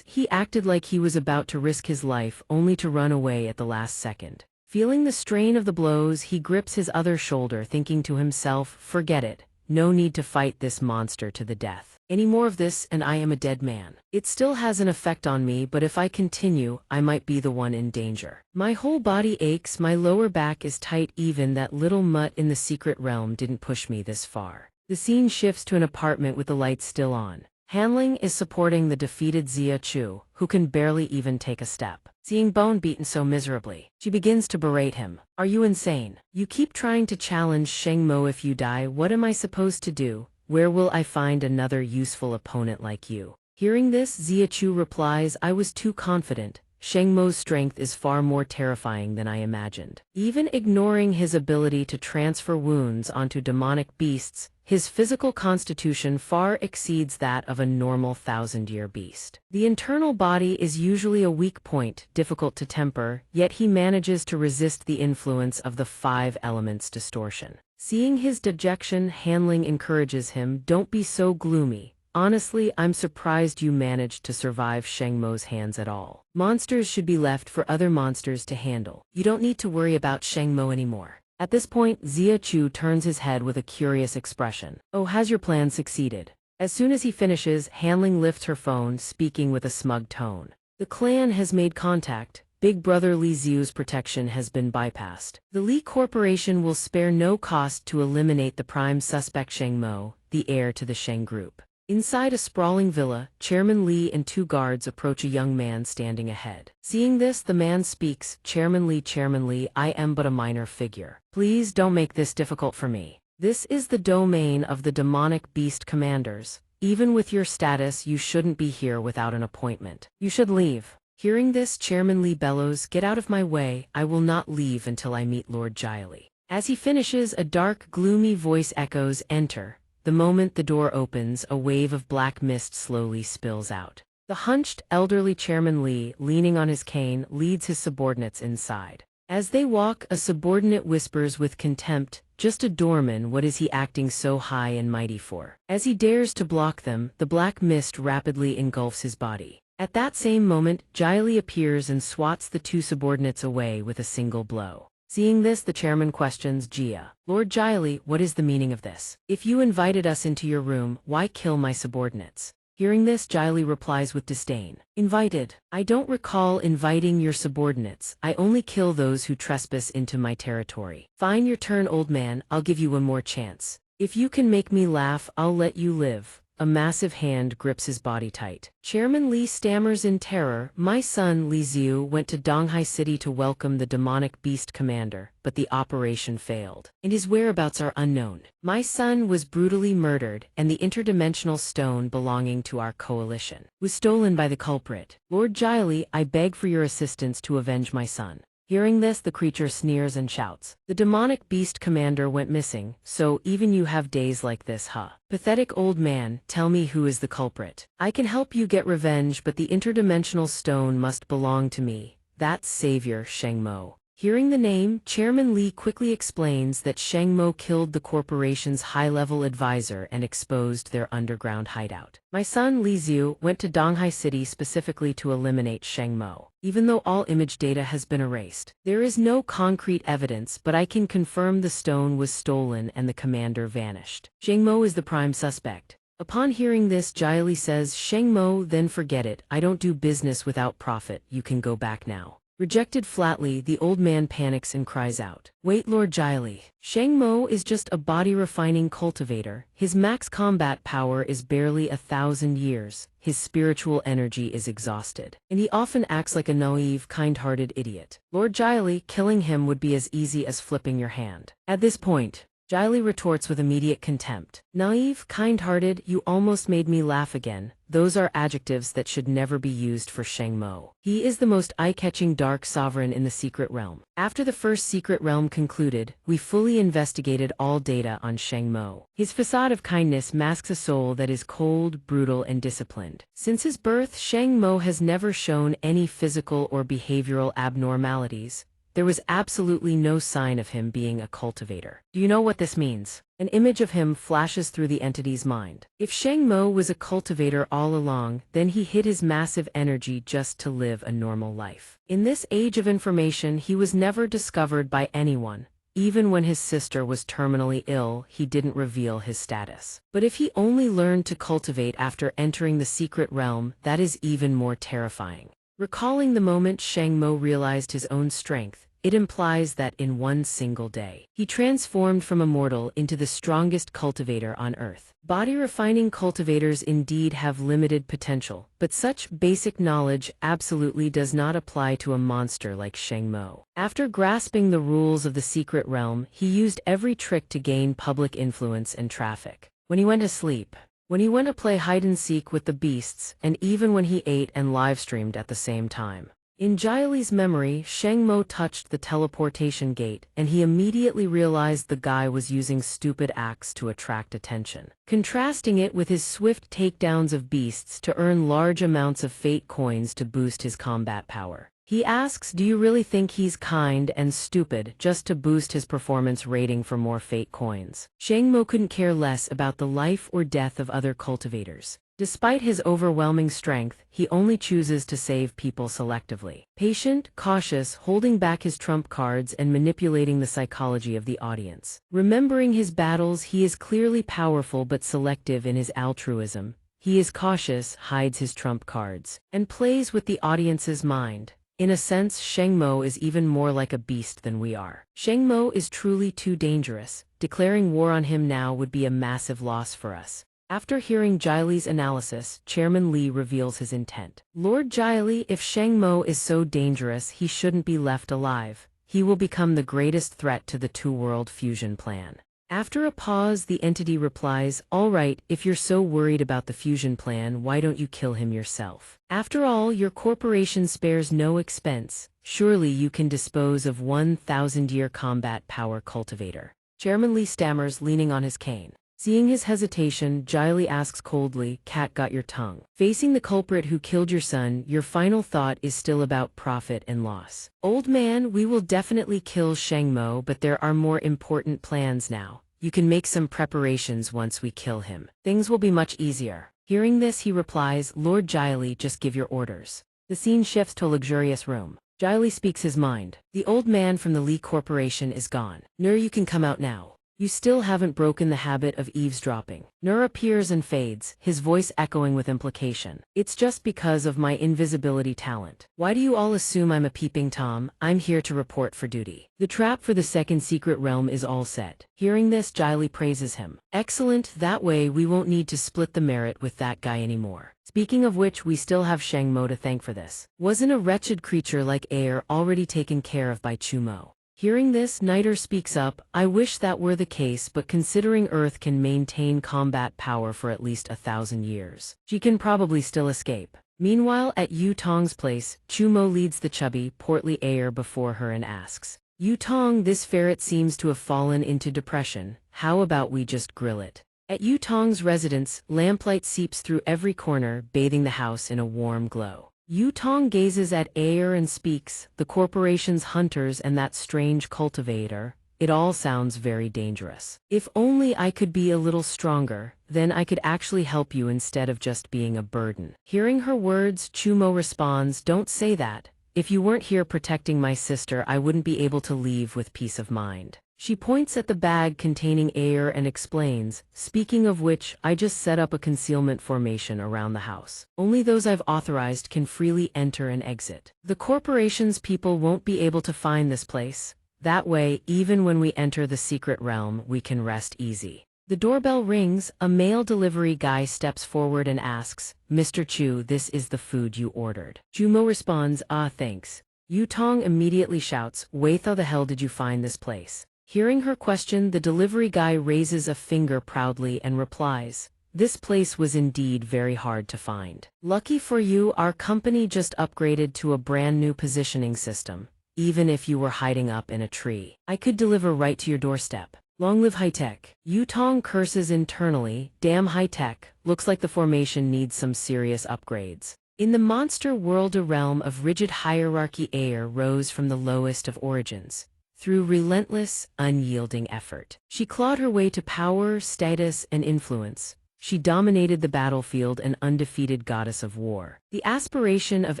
He acted like he was about to risk his life only to run away at the last second. Feeling the strain of the blows, he grips his other shoulder, thinking to himself, "Forget it. No need to fight this monster to the death. Any more of this and I am a dead man. It still has an effect on me, but if I continue, I might be the one in danger. My whole body aches, my lower back is tight, even that little mutt in the secret realm didn't push me this far." The scene shifts to an apartment with the lights still on. Hanling is supporting the defeated Xiachu, who can barely even take a step. Seeing Bone beaten so miserably, she begins to berate him. "Are you insane? You keep trying to challenge Shengmo. If you die, what am I supposed to do? Where will I find another useful opponent like you?" Hearing this, Ziachu replies, I was too confident. Sheng Mo's strength is far more terrifying than I imagined. Even ignoring his ability to transfer wounds onto demonic beasts, his physical constitution far exceeds that of a normal 1,000-year beast. The internal body is usually a weak point, difficult to temper, yet he manages to resist the influence of the 5 elements distortion. Seeing his dejection, Hanling encourages him, don't be so gloomy. Honestly, I'm surprised you managed to survive Sheng Mo's hands at all. Monsters should be left for other monsters to handle. You don't need to worry about Sheng Mo anymore. At this point, Ziachu turns his head with a curious expression. Oh, has your plan succeeded? As soon as he finishes, Hanling lifts her phone, speaking with a smug tone. The clan has made contact. Big Brother Li Xiu's protection has been bypassed. The Li Corporation will spare no cost to eliminate the prime suspect Sheng Mo, the heir to the Sheng Group. Inside a sprawling villa, Chairman Li and 2 guards approach a young man standing ahead. Seeing this, the man speaks, Chairman Li, I am but a minor figure. Please don't make this difficult for me. This is the domain of the demonic beast commanders. Even with your status, you shouldn't be here without an appointment. You should leave. Hearing this, Chairman Li bellows, get out of my way, I will not leave until I meet Lord Jiali. As he finishes, a dark, gloomy voice echoes, enter. The moment the door opens, a wave of black mist slowly spills out. The hunched, elderly Chairman Li, leaning on his cane, leads his subordinates inside. As they walk, a subordinate whispers with contempt, just a doorman, what is he acting so high and mighty for? As he dares to block them, the black mist rapidly engulfs his body. At that same moment, Jiali appears and swats the 2 subordinates away with a single blow. Seeing this, the chairman questions Jia. Lord Jiali, what is the meaning of this? If you invited us into your room, why kill my subordinates? Hearing this, Jiali replies with disdain. Invited? I don't recall inviting your subordinates. I only kill those who trespass into my territory. Fine, your turn, old man. I'll give you one more chance. If you can make me laugh, I'll let you live. A massive hand grips his body tight. Chairman Li stammers in terror. My son, Li Xiu, went to Donghua City to welcome the demonic beast commander, but the operation failed, and his whereabouts are unknown. My son was brutally murdered, and the interdimensional stone belonging to our coalition was stolen by the culprit. Lord Jiali, I beg for your assistance to avenge my son. Hearing this, the creature sneers and shouts. The demonic beast commander went missing, so even you have days like this, huh? Pathetic old man, tell me who is the culprit. I can help you get revenge, but the interdimensional stone must belong to me. That's Savior Sheng Mo. Hearing the name, Chairman Li quickly explains that Sheng Mo killed the corporation's high-level advisor and exposed their underground hideout. My son, Li Xiu, went to Donghua City specifically to eliminate Sheng Mo. Even though all image data has been erased, there is no concrete evidence, but I can confirm the stone was stolen and the commander vanished. Sheng Mo is the prime suspect. Upon hearing this, Jiali says, Sheng Mo, then forget it. I don't do business without profit. You can go back now. Rejected flatly, the old man panics and cries out. Wait, Lord Jiali. Sheng Mo is just a body-refining cultivator. His max combat power is barely 1,000 years. His spiritual energy is exhausted, and he often acts like a naive, kind-hearted idiot. Lord Jiali, killing him would be as easy as flipping your hand. At this point, Jiali retorts with immediate contempt. Naive, kind-hearted, you almost made me laugh again. Those are adjectives that should never be used for Sheng Mo. He is the most eye-catching dark sovereign in the secret realm. After the first secret realm concluded, we fully investigated all data on Sheng Mo. His facade of kindness masks a soul that is cold, brutal, and disciplined. Since his birth, Sheng Mo has never shown any physical or behavioral abnormalities. There was absolutely no sign of him being a cultivator. Do you know what this means? An image of him flashes through the entity's mind. If Sheng Mo was a cultivator all along, then he hid his massive energy just to live a normal life. In this age of information, he was never discovered by anyone. Even when his sister was terminally ill, he didn't reveal his status. But if he only learned to cultivate after entering the secret realm, that is even more terrifying. Recalling the moment Sheng Mo realized his own strength, it implies that in one single day, he transformed from a mortal into the strongest cultivator on Earth. Body-refining cultivators indeed have limited potential, but such basic knowledge absolutely does not apply to a monster like Sheng Mo. After grasping the rules of the secret realm, he used every trick to gain public influence and traffic. When he went to sleep, when he went to play hide-and-seek with the beasts, and even when he ate and live-streamed at the same time. In Jiali's memory, Sheng Mo touched the teleportation gate, and he immediately realized the guy was using stupid acts to attract attention, contrasting it with his swift takedowns of beasts to earn large amounts of fate coins to boost his combat power. He asks, do you really think he's kind and stupid just to boost his performance rating for more fate coins? Sheng Mo couldn't care less about the life or death of other cultivators. Despite his overwhelming strength, he only chooses to save people selectively. Patient, cautious, holding back his trump cards and manipulating the psychology of the audience. Remembering his battles, he is clearly powerful but selective in his altruism. He is cautious, hides his trump cards, and plays with the audience's mind. In a sense, Sheng Mo is even more like a beast than we are. Sheng Mo is truly too dangerous. Declaring war on him now would be a massive loss for us. After hearing Jiali's analysis, Chairman Li reveals his intent. Lord Jiali, if Sheng Mo is so dangerous, he shouldn't be left alive. He will become the greatest threat to the two-world fusion plan. After a pause, the entity replies, all right, if you're so worried about the fusion plan, why don't you kill him yourself? After all, your corporation spares no expense. Surely you can dispose of 1,000-year combat power cultivator. Chairman Li stammers, leaning on his cane. Seeing his hesitation, Jiali asks coldly, cat got your tongue. Facing the culprit who killed your son, your final thought is still about profit and loss. Old man, we will definitely kill Sheng Mo, but there are more important plans now. You can make some preparations once we kill him. Things will be much easier. Hearing this, he replies, Lord Jiali, just give your orders. The scene shifts to a luxurious room. Jiali speaks his mind. The old man from the Li Corporation is gone. Nur, you can come out now. You still haven't broken the habit of eavesdropping. Nur appears and fades, his voice echoing with implication. It's just because of my invisibility talent. Why do you all assume I'm a peeping Tom? I'm here to report for duty. The trap for the second secret realm is all set. Hearing this, Jiali praises him. Excellent, that way we won't need to split the merit with that guy anymore. Speaking of which, we still have Sheng Mo to thank for this. Wasn't a wretched creature like Air already taken care of by Chu Mo? Hearing this, Niter speaks up, I wish that were the case, but considering Earth can maintain combat power for at least 1,000 years, she can probably still escape. Meanwhile, at Yu Tong's place, Chu Mo leads the chubby, portly Air before her and asks, Yu Tong, this ferret seems to have fallen into depression. How about we just grill it? At Yu Tong's residence, lamplight seeps through every corner, bathing the house in a warm glow. Yu Tong gazes at Air and speaks, the corporation's hunters and that strange cultivator. It all sounds very dangerous. If only I could be a little stronger, then I could actually help you instead of just being a burden. Hearing her words, Chu Mo responds, don't say that. If you weren't here protecting my sister, I wouldn't be able to leave with peace of mind. She points at the bag containing Air and explains, speaking of which, I just set up a concealment formation around the house. Only those I've authorized can freely enter and exit. The corporation's people won't be able to find this place. That way, even when we enter the secret realm, we can rest easy. The doorbell rings, a mail delivery guy steps forward and asks, Mr. Chu, this is the food you ordered. Chu Mo responds, thanks. Yu Tong immediately shouts, wait, how the hell did you find this place? Hearing her question, the delivery guy raises a finger proudly and replies, this place was indeed very hard to find. Lucky for you, our company just upgraded to a brand new positioning system. Even if you were hiding up in a tree, I could deliver right to your doorstep. Long live high-tech. Yu Tong curses internally, damn high-tech, looks like the formation needs some serious upgrades. In the monster world, a realm of rigid hierarchy, Air rose from the lowest of origins. Through relentless, unyielding effort, she clawed her way to power, status, and influence. She dominated the battlefield, an undefeated goddess of war. The aspiration of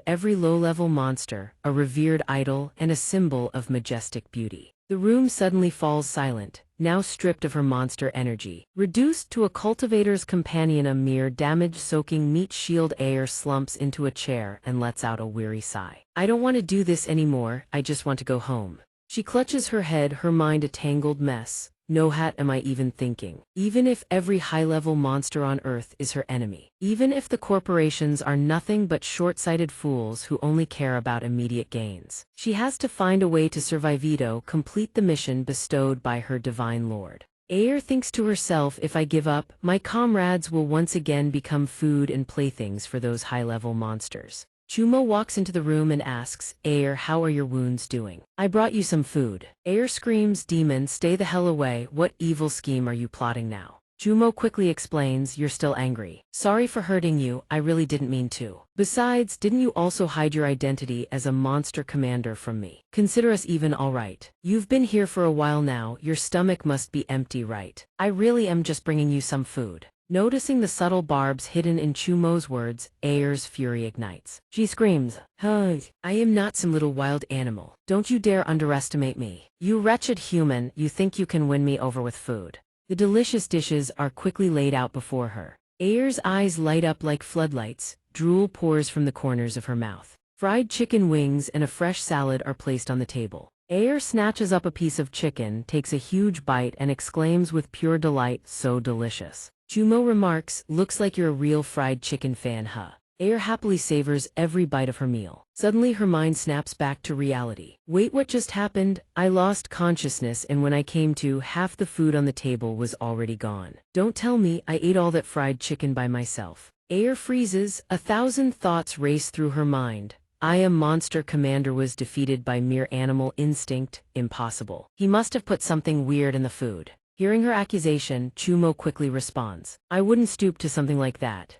every low-level monster, a revered idol, and a symbol of majestic beauty. The room suddenly falls silent, now stripped of her monster energy. Reduced to a cultivator's companion, a mere damage-soaking meat shield, Air slumps into a chair and lets out a weary sigh. I don't want to do this anymore, I just want to go home. She clutches her head, her mind a tangled mess. No hat am I even thinking. Even if every high-level monster on Earth is her enemy. Even if the corporations are nothing but short-sighted fools who only care about immediate gains. She has to find a way to survive, complete the mission bestowed by her divine lord. Aer thinks to herself, if I give up, my comrades will once again become food and playthings for those high-level monsters. Chumo walks into the room and asks, Aer, how are your wounds doing? I brought you some food. Aer screams, demon, stay the hell away, what evil scheme are you plotting now? Chumo quickly explains, you're still angry. Sorry for hurting you, I really didn't mean to. Besides, didn't you also hide your identity as a monster commander from me? Consider us even, alright. You've been here for a while now, your stomach must be empty, right? I really am just bringing you some food. Noticing the subtle barbs hidden in Chumo's words, Aer's fury ignites. She screams, I am not some little wild animal. Don't you dare underestimate me. You wretched human, you think you can win me over with food. The delicious dishes are quickly laid out before her. Aer's eyes light up like floodlights, drool pours from the corners of her mouth. Fried chicken wings and a fresh salad are placed on the table. Aer snatches up a piece of chicken, takes a huge bite and exclaims with pure delight, so delicious. Chumo remarks, looks like you're a real fried chicken fan, huh? Aer happily savors every bite of her meal. Suddenly her mind snaps back to reality. Wait, what just happened? I lost consciousness, and when I came to, half the food on the table was already gone. Don't tell me I ate all that fried chicken by myself. Aer freezes, 1,000 thoughts race through her mind. I am monster commander was defeated by mere animal instinct, impossible. He must have put something weird in the food. Hearing her accusation, Chumo quickly responds, I wouldn't stoop to something like that.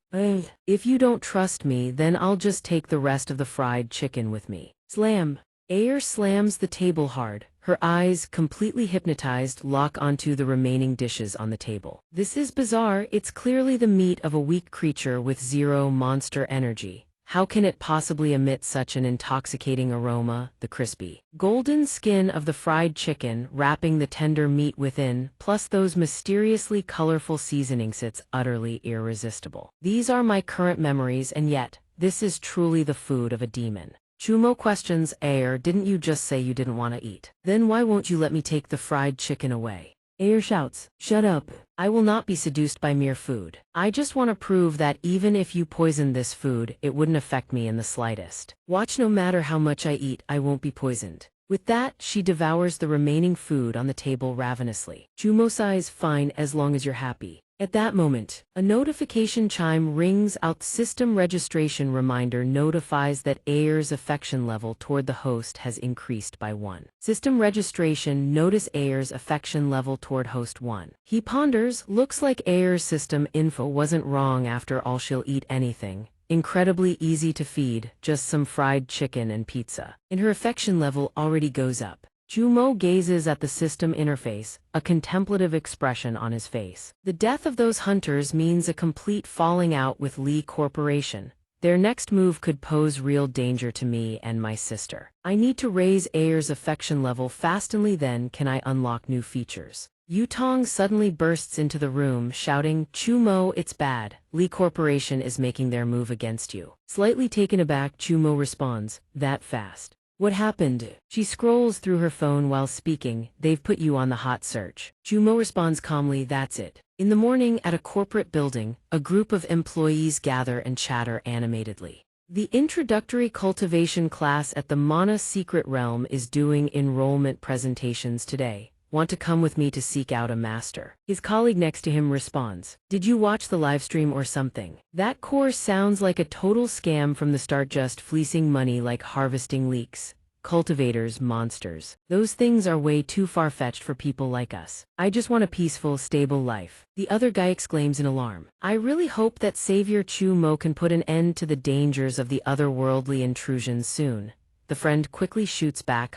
If you don't trust me, then I'll just take the rest of the fried chicken with me. Slam. Aer slams the table hard. Her eyes, completely hypnotized, lock onto the remaining dishes on the table. This is bizarre, it's clearly the meat of a weak creature with zero monster energy. How can it possibly emit such an intoxicating aroma? The crispy, golden skin of the fried chicken wrapping the tender meat within, plus those mysteriously colorful seasonings, it's utterly irresistible. These are my current memories, and yet, this is truly the food of a demon. Chumo questions, Aer, didn't you just say you didn't want to eat? Then why won't you let me take the fried chicken away? Aer shouts, shut up. I will not be seduced by mere food. I just want to prove that even if you poisoned this food, it wouldn't affect me in the slightest. Watch, no matter how much I eat, I won't be poisoned. With that, she devours the remaining food on the table ravenously. Chumo sighs, fine, as long as you're happy. At that moment, a notification chime rings out. System registration reminder notifies that Aer's affection level toward the host has increased by 1. System registration, notice Aer's affection level toward host 1. He ponders, looks like Aer's system info wasn't wrong after all, she'll eat anything. Incredibly easy to feed, just some fried chicken and pizza. And her affection level already goes up. Chumo gazes at the system interface, a contemplative expression on his face. The death of those hunters means a complete falling out with Lee Corporation. Their next move could pose real danger to me and my sister. I need to raise Aer's affection level fast, only then can I unlock new features. Yutong suddenly bursts into the room, shouting, Chumo, it's bad. Lee Corporation is making their move against you. Slightly taken aback, Chumo responds, that fast? What happened? She scrolls through her phone while speaking, they've put you on the hot search. Chumo responds calmly, that's it. In the morning, at a corporate building, a group of employees gather and chatter animatedly. The introductory cultivation class at the Mana Secret Realm is doing enrollment presentations today. Want to come with me to seek out a master? His colleague next to him responds, did you watch the livestream or something? That course sounds like a total scam from the start, just fleecing money like harvesting leeks. Cultivators, monsters. Those things are way too far-fetched for people like us. I just want a peaceful, stable life. The other guy exclaims in alarm. I really hope that Savior Chumo can put an end to the dangers of the otherworldly intrusions soon. The friend quickly shoots back,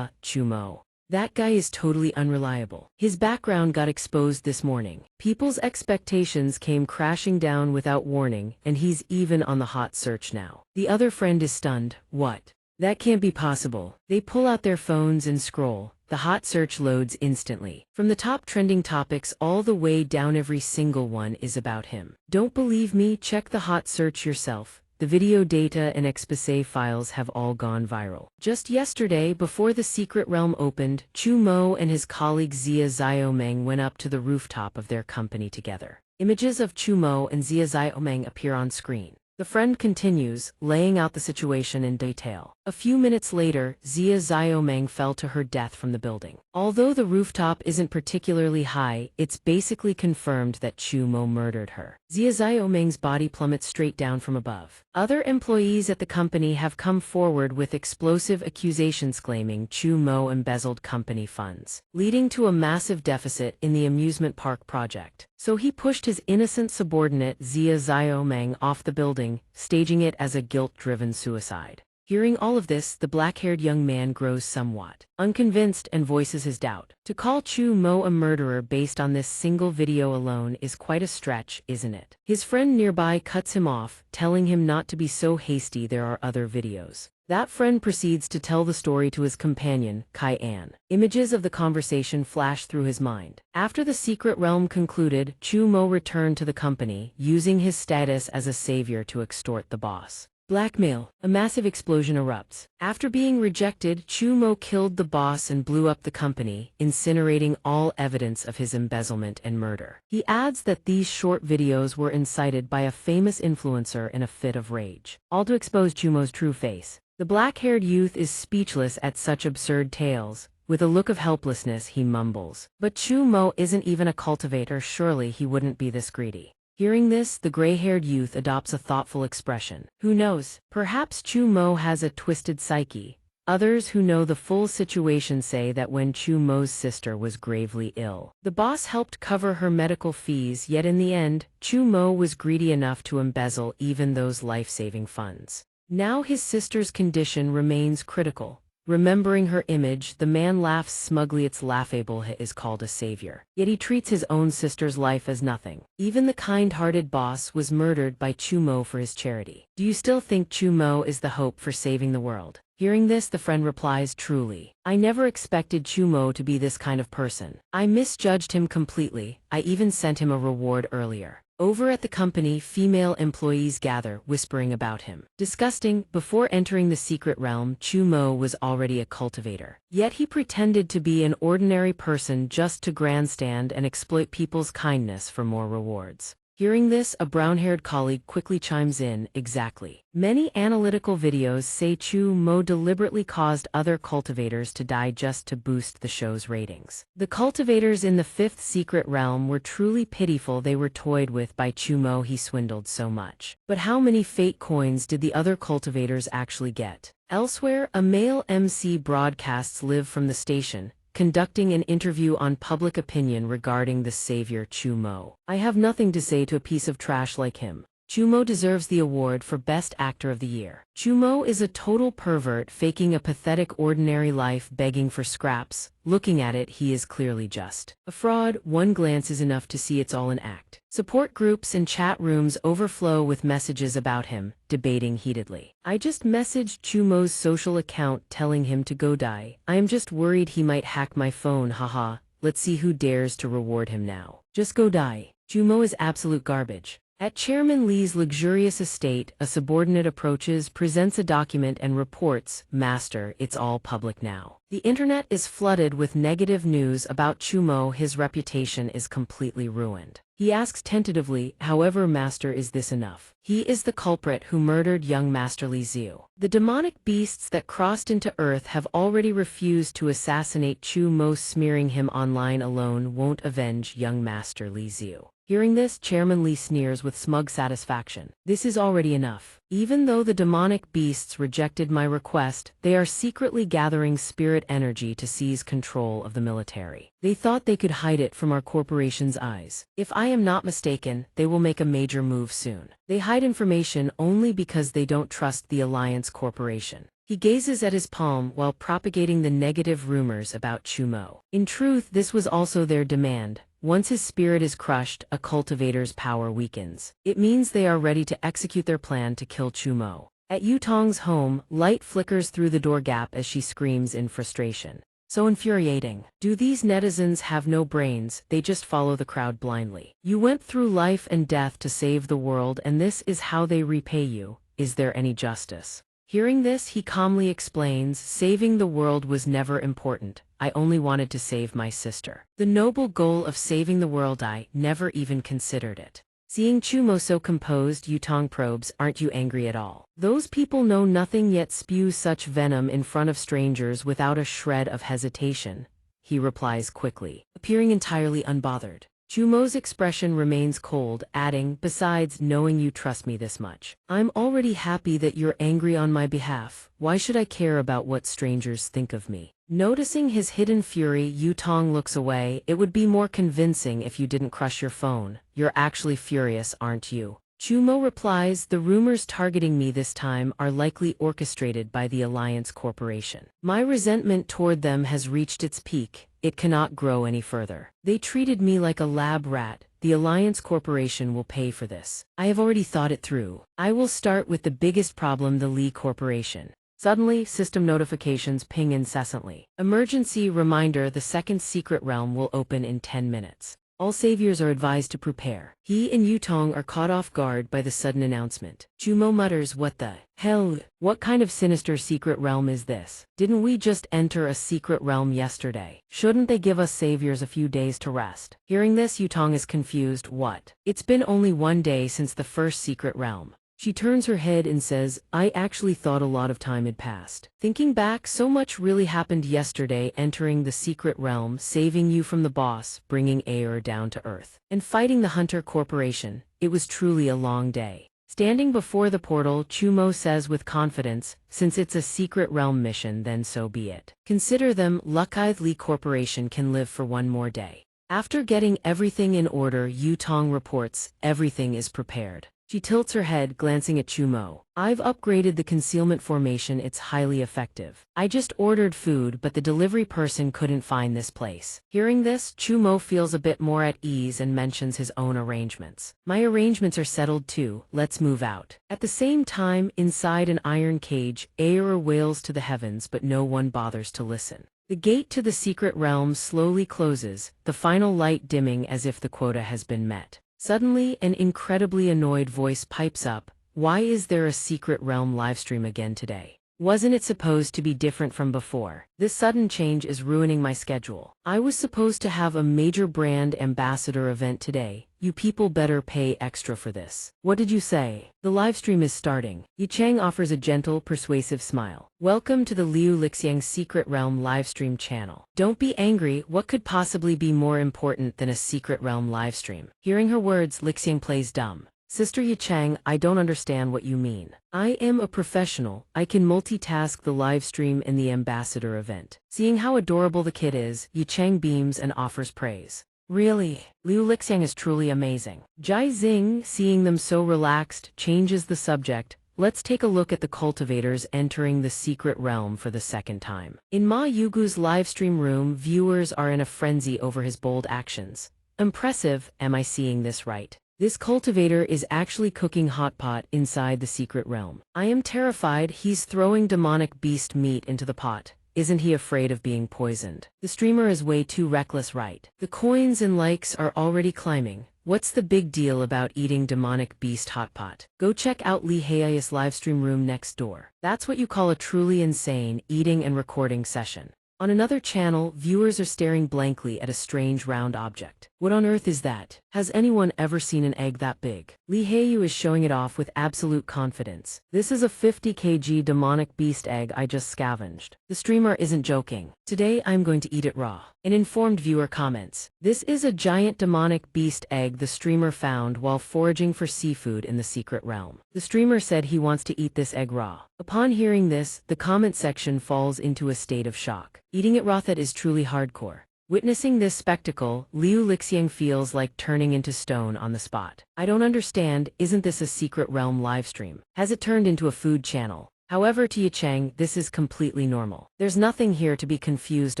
Chumo. That guy is totally unreliable. His background got exposed this morning. People's expectations came crashing down without warning, and he's even on the hot search now. The other friend is stunned. What? That can't be possible. They pull out their phones and scroll. The hot search loads instantly. From the top trending topics all the way down, every single one is about him. Don't believe me? Check the hot search yourself. The video data and expose files have all gone viral. Just yesterday, before the secret realm opened, Chumo and his colleague Xia Xiaomeng went up to the rooftop of their company together. Images of Chumo and Xia Xiaomeng appear on screen. The friend continues, laying out the situation in detail. A few minutes later, Xia Xiaomeng fell to her death from the building. Although the rooftop isn't particularly high, it's basically confirmed that Chu Mo murdered her. Xia Xiaomeng's body plummets straight down from above. Other employees at the company have come forward with explosive accusations claiming Chu Mo embezzled company funds, leading to a massive deficit in the amusement park project. So he pushed his innocent subordinate Xia Xiaomeng off the building, staging it as a guilt-driven suicide. Hearing all of this, the black-haired young man grows somewhat unconvinced and voices his doubt. To call Chu Mo a murderer based on this single video alone is quite a stretch, isn't it? His friend nearby cuts him off, telling him not to be so hasty, there are other videos. That friend proceeds to tell the story to his companion, Kai An. Images of the conversation flash through his mind. After the secret realm concluded, Chu Mo returned to the company, using his status as a savior to extort the boss. Blackmail. A massive explosion erupts. After being rejected, Chu Mo killed the boss and blew up the company, incinerating all evidence of his embezzlement and murder. He adds that these short videos were incited by a famous influencer in a fit of rage, all to expose Chu Mo's true face. The black-haired youth is speechless at such absurd tales. With a look of helplessness, he mumbles, "But Chu Mo isn't even a cultivator, surely he wouldn't be this greedy." Hearing this, the gray-haired youth adopts a thoughtful expression. Who knows? Perhaps Chu Mo has a twisted psyche. Others who know the full situation say that when Chu Mo's sister was gravely ill, the boss helped cover her medical fees, yet in the end, Chu Mo was greedy enough to embezzle even those life-saving funds. Now his sister's condition remains critical. Remembering her image, the man laughs smugly. It's laughable he is called a savior. Yet he treats his own sister's life as nothing. Even the kind-hearted boss was murdered by Chu Mo for his charity. Do you still think Chu Mo is the hope for saving the world? Hearing this, the friend replies, truly. I never expected Chu Mo to be this kind of person. I misjudged him completely. I even sent him a reward earlier. Over at the company, female employees gather, whispering about him. Disgusting. Before entering the secret realm, Chu Mo was already a cultivator. Yet he pretended to be an ordinary person just to grandstand and exploit people's kindness for more rewards. Hearing this, a brown-haired colleague quickly chimes in, exactly. Many analytical videos say Chu Mo deliberately caused other cultivators to die just to boost the show's ratings. The cultivators in the fifth secret realm were truly pitiful. They were toyed with by Chu Mo. He swindled so much. But how many fake coins did the other cultivators actually get? Elsewhere, a male MC broadcasts live from the station, conducting an interview on public opinion regarding the savior Chu Mo. I have nothing to say to a piece of trash like him. Chu Mo deserves the award for Best Actor of the Year. Chu Mo is a total pervert, faking a pathetic ordinary life, begging for scraps. Looking at it, he is clearly just a fraud. One glance is enough to see it's all an act. Support groups and chat rooms overflow with messages about him, debating heatedly. I just messaged Chu Mo's social account telling him to go die. I am just worried he might hack my phone, haha. Let's see who dares to reward him now. Just go die. Chu Mo is absolute garbage. At Chairman Li's luxurious estate, a subordinate approaches, presents a document and reports, Master, it's all public now. The internet is flooded with negative news about Chu Mo. His reputation is completely ruined. He asks tentatively, however, Master, is this enough? He is the culprit who murdered young Master Li Xiu. The demonic beasts that crossed into Earth have already refused to assassinate Chu Mo. Smearing him online alone won't avenge young Master Li Xiu. Hearing this, Chairman Li sneers with smug satisfaction. This is already enough. Even though the demonic beasts rejected my request, they are secretly gathering spirit energy to seize control of the military. They thought they could hide it from our corporation's eyes. If I am not mistaken, they will make a major move soon. They hide information only because they don't trust the Alliance Corporation. He gazes at his palm while propagating the negative rumors about Chu Mo. In truth, this was also their demand. Once his spirit is crushed, a cultivator's power weakens. It means they are ready to execute their plan to kill Chu Mo. At Yutong's home, light flickers through the door gap as she screams in frustration. So infuriating. Do these netizens have no brains? They just follow the crowd blindly. You went through life and death to save the world, and this is how they repay you. Is there any justice? Hearing this, he calmly explains, saving the world was never important. I only wanted to save my sister. The noble goal of saving the world, I never even considered it. Seeing Chumo so composed, Yutong probes, "Aren't you angry at all? Those people know nothing yet spew such venom in front of strangers without a shred of hesitation," he replies quickly, appearing entirely unbothered. Chumo's expression remains cold, adding, "Besides, knowing you trust me this much, I'm already happy that you're angry on my behalf. Why should I care about what strangers think of me?" Noticing his hidden fury, Yutong looks away. "It would be more convincing if you didn't crush your phone. You're actually furious, aren't you?" Chumo replies, "The rumors targeting me this time are likely orchestrated by the Alliance Corporation. My resentment toward them has reached its peak. It cannot grow any further. They treated me like a lab rat. The Alliance Corporation will pay for this. I have already thought it through. I will start with the biggest problem, the Lee Corporation." Suddenly, system notifications ping incessantly. "Emergency reminder, the second secret realm will open in 10 minutes. All saviors are advised to prepare." He and Yutong are caught off guard by the sudden announcement. Chumo mutters, "What the hell? What kind of sinister secret realm is this? Didn't we just enter a secret realm yesterday? Shouldn't they give us saviors a few days to rest?" Hearing this, Yutong is confused. "What? It's been only 1 day since the first secret realm." She turns her head and says, "I actually thought a lot of time had passed. Thinking back, so much really happened yesterday, entering the secret realm, saving you from the boss, bringing Aer down to earth, and fighting the Hunter Corporation. It was truly a long day." Standing before the portal, Chumo says with confidence, "Since it's a secret realm mission, then so be it. Consider them lucky Lee Corporation can live for 1 more day." After getting everything in order, Yutong reports, "Everything is prepared." She tilts her head, glancing at Chumo. "I've upgraded the concealment formation, it's highly effective. I just ordered food, but the delivery person couldn't find this place." Hearing this, Chumo feels a bit more at ease and mentions his own arrangements. "My arrangements are settled too, let's move out." At the same time, inside an iron cage, Aer wails to the heavens, but no one bothers to listen. The gate to the secret realm slowly closes, the final light dimming as if the quota has been met. Suddenly, an incredibly annoyed voice pipes up, "Why is there a secret realm livestream again today? Wasn't it supposed to be different from before? This sudden change is ruining my schedule. I was supposed to have a major brand ambassador event today. You people better pay extra for this." "What did you say?" "The livestream is starting." Yichang offers a gentle, persuasive smile. "Welcome to the Liu Lixiang Secret Realm livestream channel. Don't be angry, what could possibly be more important than a secret realm livestream?" Hearing her words, Lixiang plays dumb. "Sister Yichang, I don't understand what you mean. I am a professional. I can multitask the livestream and the ambassador event." Seeing how adorable the kid is, Yichang beams and offers praise. "Really? Liu Lixiang is truly amazing." Jai Xing, seeing them so relaxed, changes the subject. "Let's take a look at the cultivators entering the secret realm for the second time." In Ma Yugu's livestream room, viewers are in a frenzy over his bold actions. "Impressive, am I seeing this right? This cultivator is actually cooking hot pot inside the secret realm. I am terrified, he's throwing demonic beast meat into the pot. Isn't he afraid of being poisoned? The streamer is way too reckless, right? The coins and likes are already climbing. What's the big deal about eating demonic beast hot pot? Go check out Lee Haya's livestream room next door. That's what you call a truly insane eating and recording session." On another channel, viewers are staring blankly at a strange round object. "What on earth is that? Has anyone ever seen an egg that big?" Lee Hayu is showing it off with absolute confidence. "This is a 50 kg demonic beast egg I just scavenged." The streamer isn't joking. "Today I'm going to eat it raw." An informed viewer comments, "This is a giant demonic beast egg the streamer found while foraging for seafood in the secret realm. The streamer said he wants to eat this egg raw." Upon hearing this, the comment section falls into a state of shock. Eating it raw, that is truly hardcore. Witnessing this spectacle, Liu Lixiang feels like turning into stone on the spot. "I don't understand, isn't this a secret realm livestream? Has it turned into a food channel?" However, to Yichang, this is completely normal. There's nothing here to be confused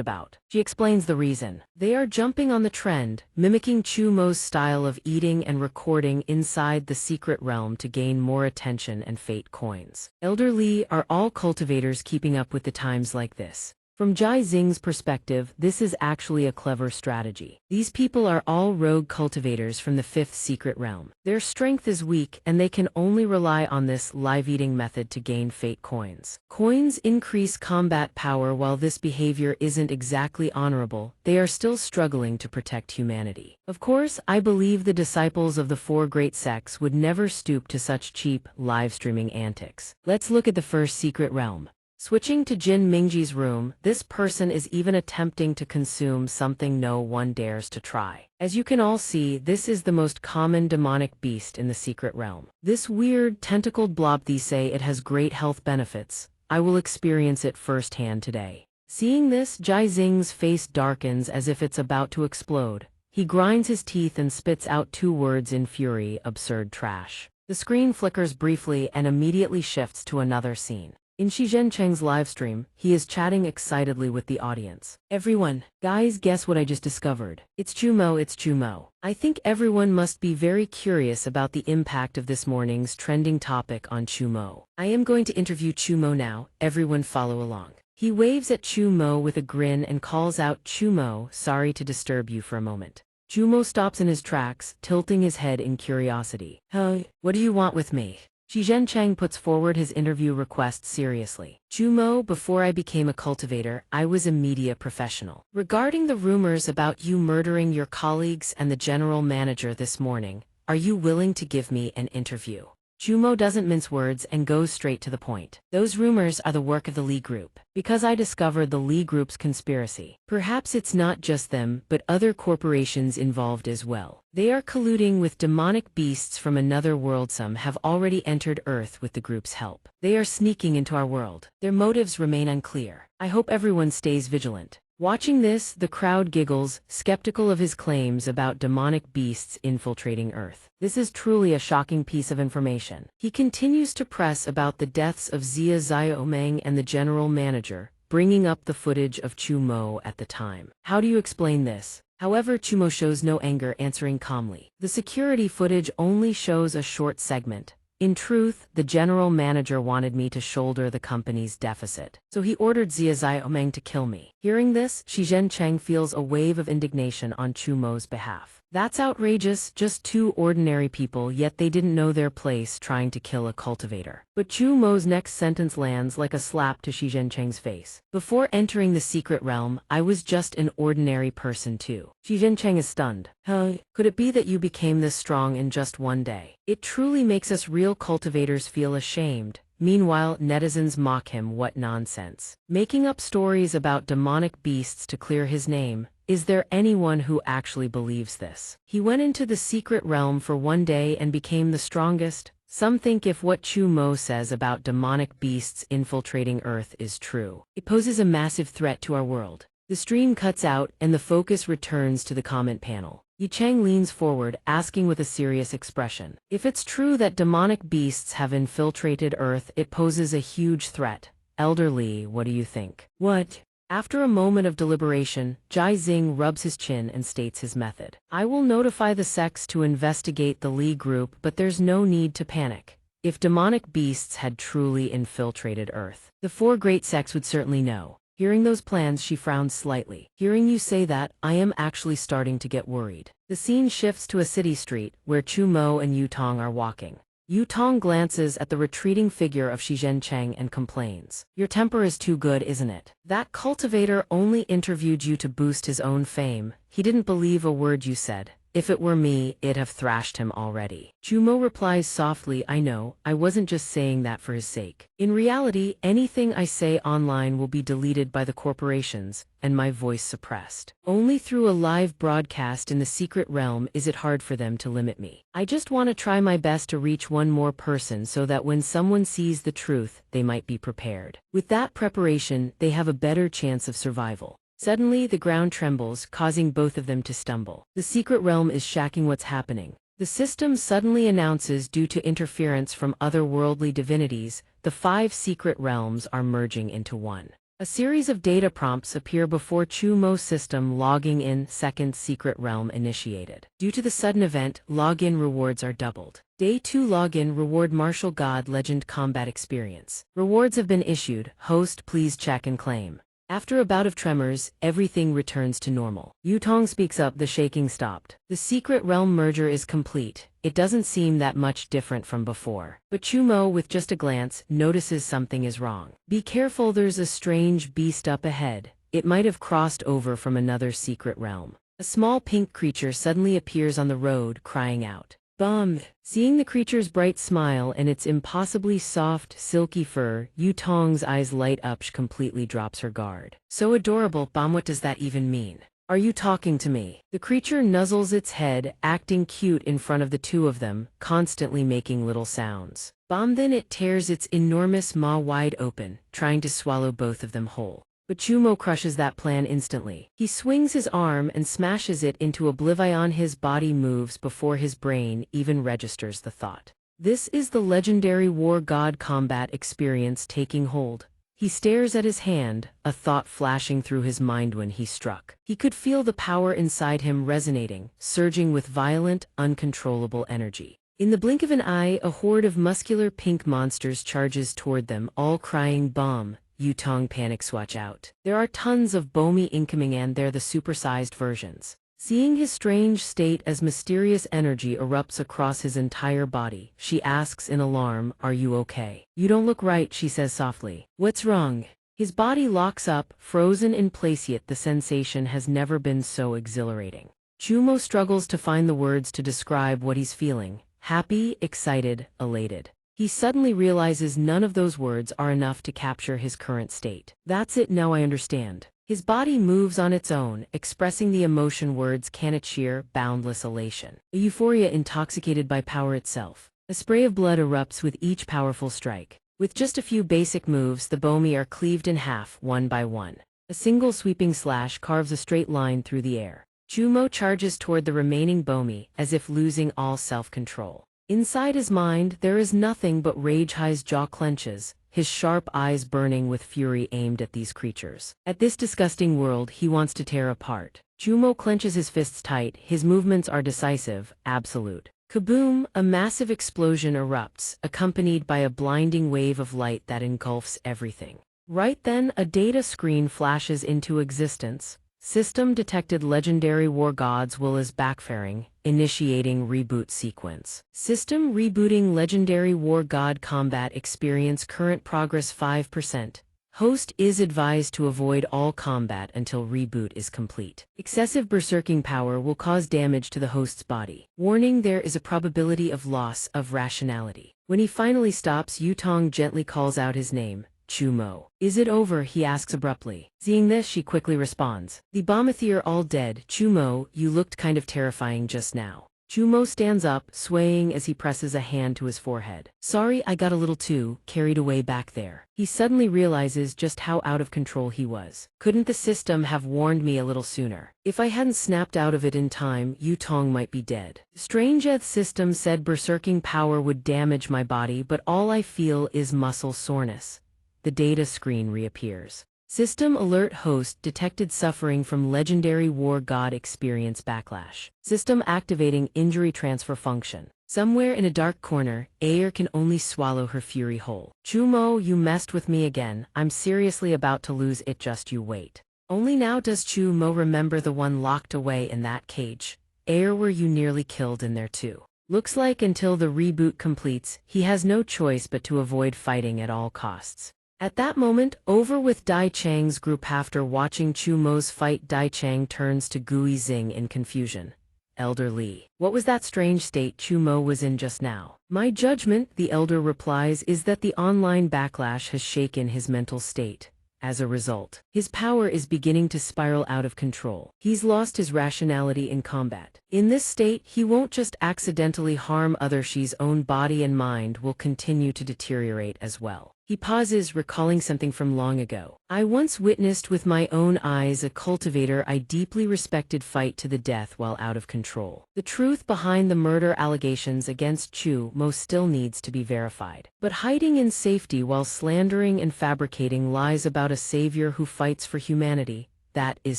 about. She explains the reason. They are jumping on the trend, mimicking Chumo's style of eating and recording inside the secret realm to gain more attention and fate coins. Elder Lee, are all cultivators keeping up with the times like this? From Jai Xing's perspective, this is actually a clever strategy. These people are all rogue cultivators from the fifth secret realm. Their strength is weak, and they can only rely on this live-eating method to gain fate coins. Coins increase combat power. While this behavior isn't exactly honorable, they are still struggling to protect humanity. Of course, I believe the disciples of the four great sects would never stoop to such cheap, live-streaming antics. Let's look at the first secret realm. Switching to Jin Mingji's room, this person is even attempting to consume something no one dares to try. As you can all see, this is the most common demonic beast in the secret realm. This weird, tentacled blob. They say it has great health benefits. I will experience it firsthand today. Seeing this, Jai Xing's face darkens as if it's about to explode. He grinds his teeth and spits out two words in fury: absurd trash. The screen flickers briefly and immediately shifts to another scene. In Xianxia's livestream, he is chatting excitedly with the audience. Everyone, guys, guess what I just discovered? It's Chumo. I think everyone must be very curious about the impact of this morning's trending topic on Chumo. I am going to interview Chumo now. Everyone follow along. He waves at Chumo with a grin and calls out, "Chumo, sorry to disturb you for a moment." Chumo stops in his tracks, tilting his head in curiosity. "Huh? What do you want with me?" Xianxia puts forward his interview request seriously. "Chumo, before I became a cultivator, I was a media professional. Regarding the rumors about you murdering your colleagues and the general manager this morning, are you willing to give me an interview?" Chumo doesn't mince words and goes straight to the point. "Those rumors are the work of the Lee Group. Because I discovered the Lee Group's conspiracy. Perhaps it's not just them, but other corporations involved as well. They are colluding with demonic beasts from another world. Some have already entered Earth with the group's help. They are sneaking into our world. Their motives remain unclear. I hope everyone stays vigilant." Watching this, the crowd giggles, skeptical of his claims about demonic beasts infiltrating Earth. This is truly a shocking piece of information. He continues to press about the deaths of Xia Xiaomeng and the general manager, bringing up the footage of Chumo at the time. "How do you explain this?" However, Chumo shows no anger, answering calmly. "The security footage only shows a short segment. In truth, the general manager wanted me to shoulder the company's deficit, so he ordered Xia Xiaomeng to kill me." Hearing this, Xianxia feels a wave of indignation on Chumo's behalf. That's outrageous, just two ordinary people, yet they didn't know their place trying to kill a cultivator. But Chumo's next sentence lands like a slap to Xianxia's face. "Before entering the secret realm, I was just an ordinary person too." Xianxia is stunned. "Huh? Could it be that you became this strong in just one day? It truly makes us real cultivators feel ashamed." Meanwhile, netizens mock him. What nonsense. Making up stories about demonic beasts to clear his name. Is there anyone who actually believes this? He went into the secret realm for one day and became the strongest. Some think if what Chumo says about demonic beasts infiltrating Earth is true, it poses a massive threat to our world. The stream cuts out and the focus returns to the comment panel. Yicheng leans forward, asking with a serious expression. "If it's true that demonic beasts have infiltrated Earth, it poses a huge threat. Elder Li, what do you think?" "What?" After a moment of deliberation, Jai Xing rubs his chin and states his method. "I will notify the sects to investigate the Lee Group, but there's no need to panic. If demonic beasts had truly infiltrated Earth, the four great sects would certainly know." Hearing those plans, she frowns slightly. "Hearing you say that, I am actually starting to get worried." The scene shifts to a city street, where Chumo and Yutong are walking. Yutong glances at the retreating figure of Xianxia and complains. "Your temper is too good, isn't it? That cultivator only interviewed you to boost his own fame. He didn't believe a word you said. If it were me, I'd have thrashed him already." Chumo replies softly, "I know, I wasn't just saying that for his sake. In reality, anything I say online will be deleted by the corporations, and my voice suppressed. Only through a live broadcast in the secret realm is it hard for them to limit me. I just want to try my best to reach one more person so that when someone sees the truth, they might be prepared. With that preparation, they have a better chance of survival." Suddenly, the ground trembles, causing both of them to stumble. The secret realm is shacking what's happening. The system suddenly announces, due to interference from otherworldly divinities, the 5 secret realms are merging into one. A series of data prompts appear before Chumo's system. Logging in, second secret realm initiated. Due to the sudden event, login rewards are doubled. Day 2 login reward: Martial God Legend Combat Experience. Rewards have been issued. Host, please check and claim. After a bout of tremors, everything returns to normal. Yutong speaks up, the shaking stopped. The secret realm merger is complete. It doesn't seem that much different from before. But Chumo, with just a glance, notices something is wrong. Be careful, there's a strange beast up ahead. It might have crossed over from another secret realm. A small pink creature suddenly appears on the road, crying out, "Bum!" Seeing the creature's bright smile and its impossibly soft, silky fur, Yutong's eyes light up. She completely drops her guard. So adorable, Bum, what does that even mean? Are you talking to me? The creature nuzzles its head, acting cute in front of the two of them, constantly making little sounds. Bum, then it tears its enormous maw wide open, trying to swallow both of them whole. But Chumo crushes that plan instantly. He swings his arm and smashes it into oblivion. His body moves before his brain even registers the thought. This is the legendary war god combat experience taking hold. He stares at his hand, a thought flashing through his mind when he struck. He could feel the power inside him resonating, surging with violent, uncontrollable energy. In the blink of an eye, a horde of muscular pink monsters charges toward them, all crying, "Bomb!" Yutong panics, "Watch out. There are tons of Bomi incoming and they're the supersized versions." Seeing his strange state as mysterious energy erupts across his entire body, she asks in alarm, "Are you okay?" "You don't look right," she says softly. "What's wrong?" His body locks up, frozen in place, yet the sensation has never been so exhilarating. Chumo struggles to find the words to describe what he's feeling: happy, excited, elated. He suddenly realizes none of those words are enough to capture his current state. "That's it, now I understand." His body moves on its own, expressing the emotion words cannot, sheer, boundless elation. A euphoria intoxicated by power itself. A spray of blood erupts with each powerful strike. With just a few basic moves, the Bomi are cleaved in half, one by one. A single sweeping slash carves a straight line through the air. Chumo charges toward the remaining Bomi, as if losing all self-control. Inside his mind, there is nothing but rage. His jaw clenches, his sharp eyes burning with fury aimed at these creatures. At this disgusting world he wants to tear apart. Chumo clenches his fists tight, his movements are decisive, absolute. Kaboom! A massive explosion erupts, accompanied by a blinding wave of light that engulfs everything. Right then, a data screen flashes into existence. System detected, legendary war gods will is backfiring, initiating reboot sequence. System rebooting, legendary war god combat experience, current progress 5%. Host is advised to avoid all combat until reboot is complete. Excessive berserking power will cause damage to the host's body. Warning, there is a probability of loss of rationality. When he finally stops, Yutong gently calls out his name. "Chumo." "Is it over?" he asks abruptly. Seeing this, she quickly responds, "The Bomathi are all dead. Chumo, you looked kind of terrifying just now." Chumo stands up, swaying as he presses a hand to his forehead. "Sorry, I got a little too carried away back there." He suddenly realizes just how out of control he was. Couldn't the system have warned me a little sooner? If I hadn't snapped out of it in time, Yutong might be dead. Strange as system said berserking power would damage my body, but all I feel is muscle soreness. The data screen reappears. System alert, host detected suffering from legendary war god experience backlash. System activating injury transfer function. Somewhere in a dark corner, Ayer can only swallow her fury whole. "Chumo, you messed with me again. I'm seriously about to lose it, just you wait." Only now does Chumo remember the one locked away in that cage. Ayer, were you nearly killed in there too? Looks like until the reboot completes, he has no choice but to avoid fighting at all costs. At that moment, over with Dai Chang's group. After watching Chumo's fight, Dai Chang turns to Gui Xing in confusion. "Elder Li, what was that strange state Chumo was in just now?" "My judgment," the elder replies, "is that the online backlash has shaken his mental state. As a result, his power is beginning to spiral out of control. He's lost his rationality in combat. In this state, he won't just accidentally harm others, his own body and mind will continue to deteriorate as well." He pauses, recalling something from long ago. "I once witnessed with my own eyes a cultivator I deeply respected fight to the death while out of control. The truth behind the murder allegations against Chumo still needs to be verified. But hiding in safety while slandering and fabricating lies about a savior who fights for humanity, that is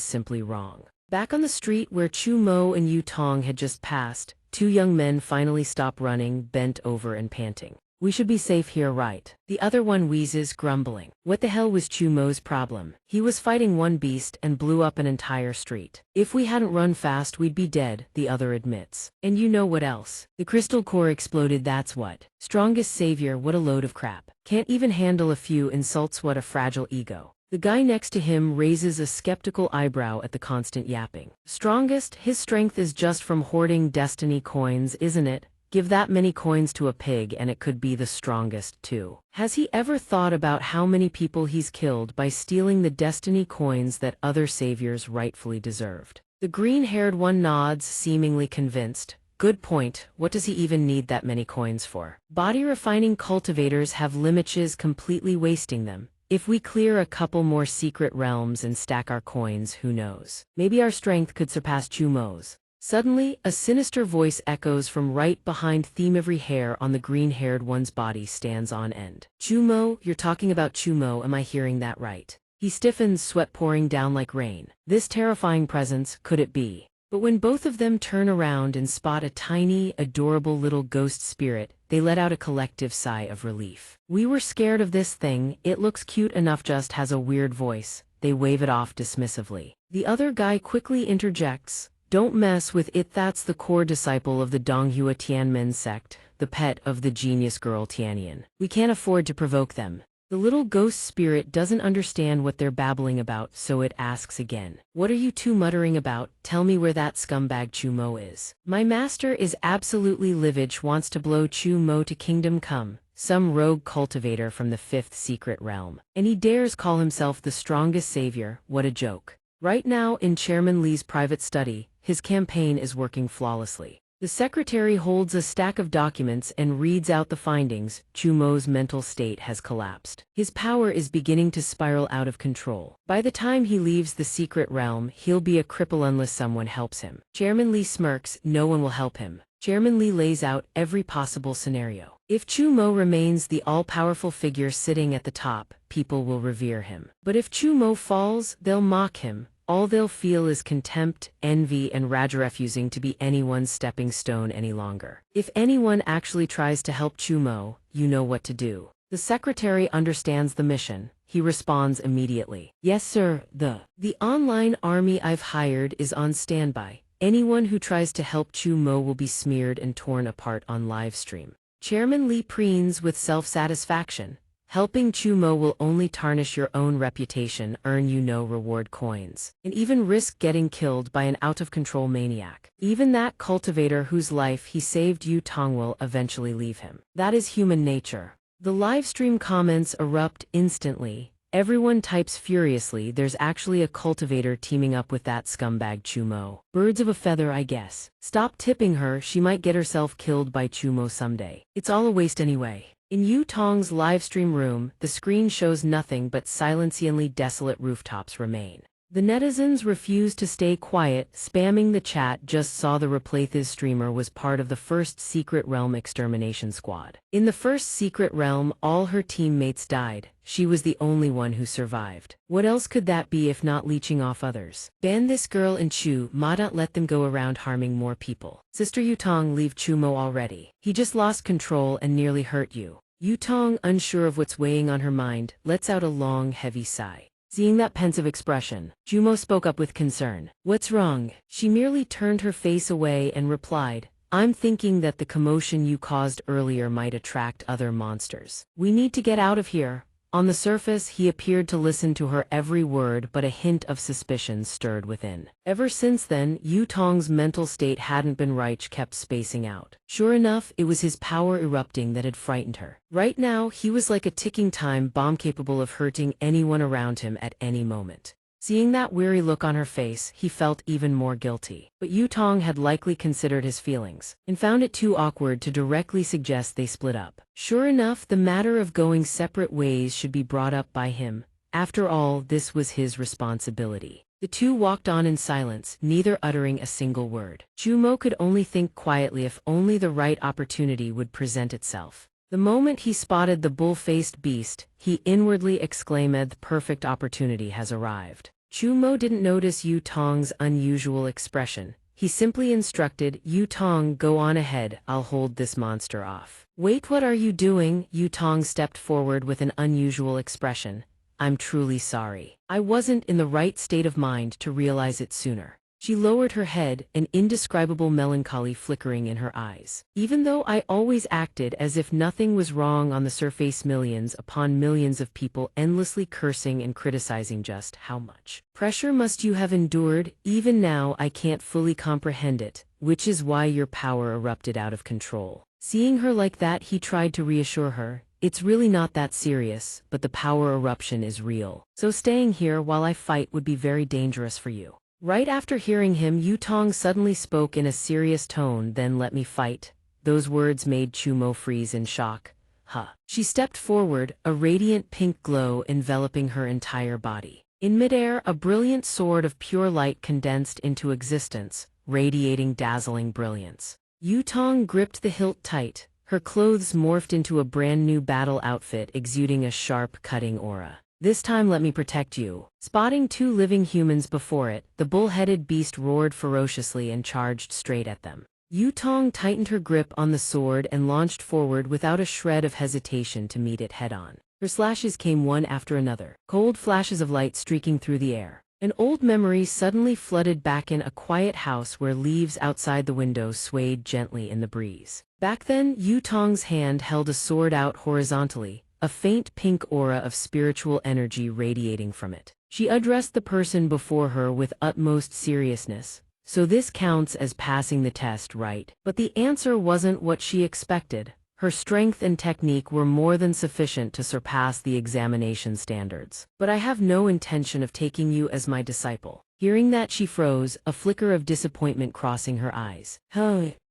simply wrong." Back on the street where Chumo and Yutong had just passed, two young men finally stop running, bent over and panting. We should be safe here, right? The other one wheezes, grumbling. What the hell was Chumo's problem? He was fighting one beast and blew up an entire street. If we hadn't run fast, we'd be dead, the other admits. And you know what else? The crystal core exploded, that's what. Strongest savior, what a load of crap. Can't even handle a few insults, what a fragile ego. The guy next to him raises a skeptical eyebrow at the constant yapping. Strongest? His strength is just from hoarding destiny coins, isn't it? Give that many coins to a pig and it could be the strongest too. Has he ever thought about how many people he's killed by stealing the destiny coins that other saviors rightfully deserved? The green-haired one nods, seemingly convinced. Good point, what does he even need that many coins for? Body refining cultivators have limaches completely wasting them. If we clear a couple more secret realms and stack our coins, who knows? Maybe our strength could surpass Chumo's. Suddenly, a sinister voice echoes from right behind them. Every hair on the green-haired one's body stands on end. Chumo, you're talking about Chumo, am I hearing that right? He stiffens, sweat pouring down like rain. This terrifying presence, could it be? But when both of them turn around and spot a tiny, adorable little ghost spirit, they let out a collective sigh of relief. We were scared of this thing, it looks cute enough, just has a weird voice. They wave it off dismissively. The other guy quickly interjects, don't mess with it, that's the core disciple of the Donghua Tianmen sect, the pet of the genius girl Tianyan. We can't afford to provoke them. The little ghost spirit doesn't understand what they're babbling about, so it asks again. What are you two muttering about? Tell me where that scumbag Chumo is. My master is absolutely livid, wants to blow Chumo to kingdom come, some rogue cultivator from the 5th secret realm. And he dares call himself the strongest savior, what a joke. Right now in Chairman Li's private study, his campaign is working flawlessly. The secretary holds a stack of documents and reads out the findings. Chumo's mental state has collapsed. His power is beginning to spiral out of control. By the time he leaves the secret realm, he'll be a cripple unless someone helps him. Chairman Li smirks, no one will help him. Chairman Li lays out every possible scenario. If Chumo remains the all-powerful figure sitting at the top, people will revere him. But if Chumo falls, they'll mock him. All they'll feel is contempt, envy, and rage, refusing to be anyone's stepping stone any longer. If anyone actually tries to help Chumo, you know what to do. The secretary understands the mission. He responds immediately. Yes, sir, the online army I've hired is on standby. Anyone who tries to help Chumo will be smeared and torn apart on live stream. Chairman Li preens with self-satisfaction. Helping Chumo will only tarnish your own reputation, earn you no reward coins, and even risk getting killed by an out-of-control maniac. Even that cultivator whose life he saved, Yu Tong, will eventually leave him. That is human nature. The livestream comments erupt instantly. Everyone types furiously, there's actually a cultivator teaming up with that scumbag Chumo. Birds of a feather, I guess. Stop tipping her, she might get herself killed by Chumo someday. It's all a waste anyway. In Yu Tong's livestream room, the screen shows nothing but silencingly desolate rooftops remain. The netizens refuse to stay quiet, spamming the chat. Just saw the Replaythis streamer was part of the first Secret Realm extermination squad. In the first Secret Realm, all her teammates died. She was the only one who survived. What else could that be if not leeching off others? Ban this girl and Chu Ma, don't let them go around harming more people. Sister Yu Tong, leave Chumo already. He just lost control and nearly hurt you. Yu Tong, unsure of what's weighing on her mind, lets out a long, heavy sigh. Seeing that pensive expression, Chumo spoke up with concern. What's wrong? She merely turned her face away and replied, I'm thinking that the commotion you caused earlier might attract other monsters. We need to get out of here. On the surface, he appeared to listen to her every word, but a hint of suspicion stirred within. Ever since then, Yu Tong's mental state hadn't been right, kept spacing out. Sure enough, it was his power erupting that had frightened her. Right now, he was like a ticking time bomb capable of hurting anyone around him at any moment. Seeing that weary look on her face, he felt even more guilty. But Yu Tong had likely considered his feelings, and found it too awkward to directly suggest they split up. Sure enough, the matter of going separate ways should be brought up by him. After all, this was his responsibility. The two walked on in silence, neither uttering a single word. Chumo could only think quietly if only the right opportunity would present itself. The moment he spotted the bull-faced beast, he inwardly exclaimed, the perfect opportunity has arrived. Chumo didn't notice Yu Tong's unusual expression. he simply instructed, Yu Tong, go on ahead, I'll hold this monster off. Wait, what are you doing? Yu Tong stepped forward with an unusual expression. I'm truly sorry. I wasn't in the right state of mind to realize it sooner. She lowered her head, an indescribable melancholy flickering in her eyes. Even though I always acted as if nothing was wrong on the surface, millions upon millions of people endlessly cursing and criticizing, just how much pressure must you have endured? Even now I can't fully comprehend it, which is why your power erupted out of control. Seeing her like that, he tried to reassure her. It's really not that serious, but the power eruption is real. So staying here while I fight would be very dangerous for you. Right after hearing him, Yu Tong suddenly spoke in a serious tone, then let me fight. Those words made Chumo freeze in shock. Huh. She stepped forward, a radiant pink glow enveloping her entire body. In midair, a brilliant sword of pure light condensed into existence, radiating dazzling brilliance. Yu Tong gripped the hilt tight. Her clothes morphed into a brand new battle outfit exuding a sharp, cutting aura. This time let me protect you. Spotting two living humans before it, the bull-headed beast roared ferociously and charged straight at them. Yu Tong tightened her grip on the sword and launched forward without a shred of hesitation to meet it head-on. Her slashes came one after another, cold flashes of light streaking through the air. An old memory suddenly flooded back in a quiet house where leaves outside the window swayed gently in the breeze. Back then, Yu Tong's hand held a sword out horizontally, a faint pink aura of spiritual energy radiating from it. She addressed the person before her with utmost seriousness. So this counts as passing the test, right? But the answer wasn't what she expected. Her strength and technique were more than sufficient to surpass the examination standards. But I have no intention of taking you as my disciple. Hearing that, she froze, a flicker of disappointment crossing her eyes.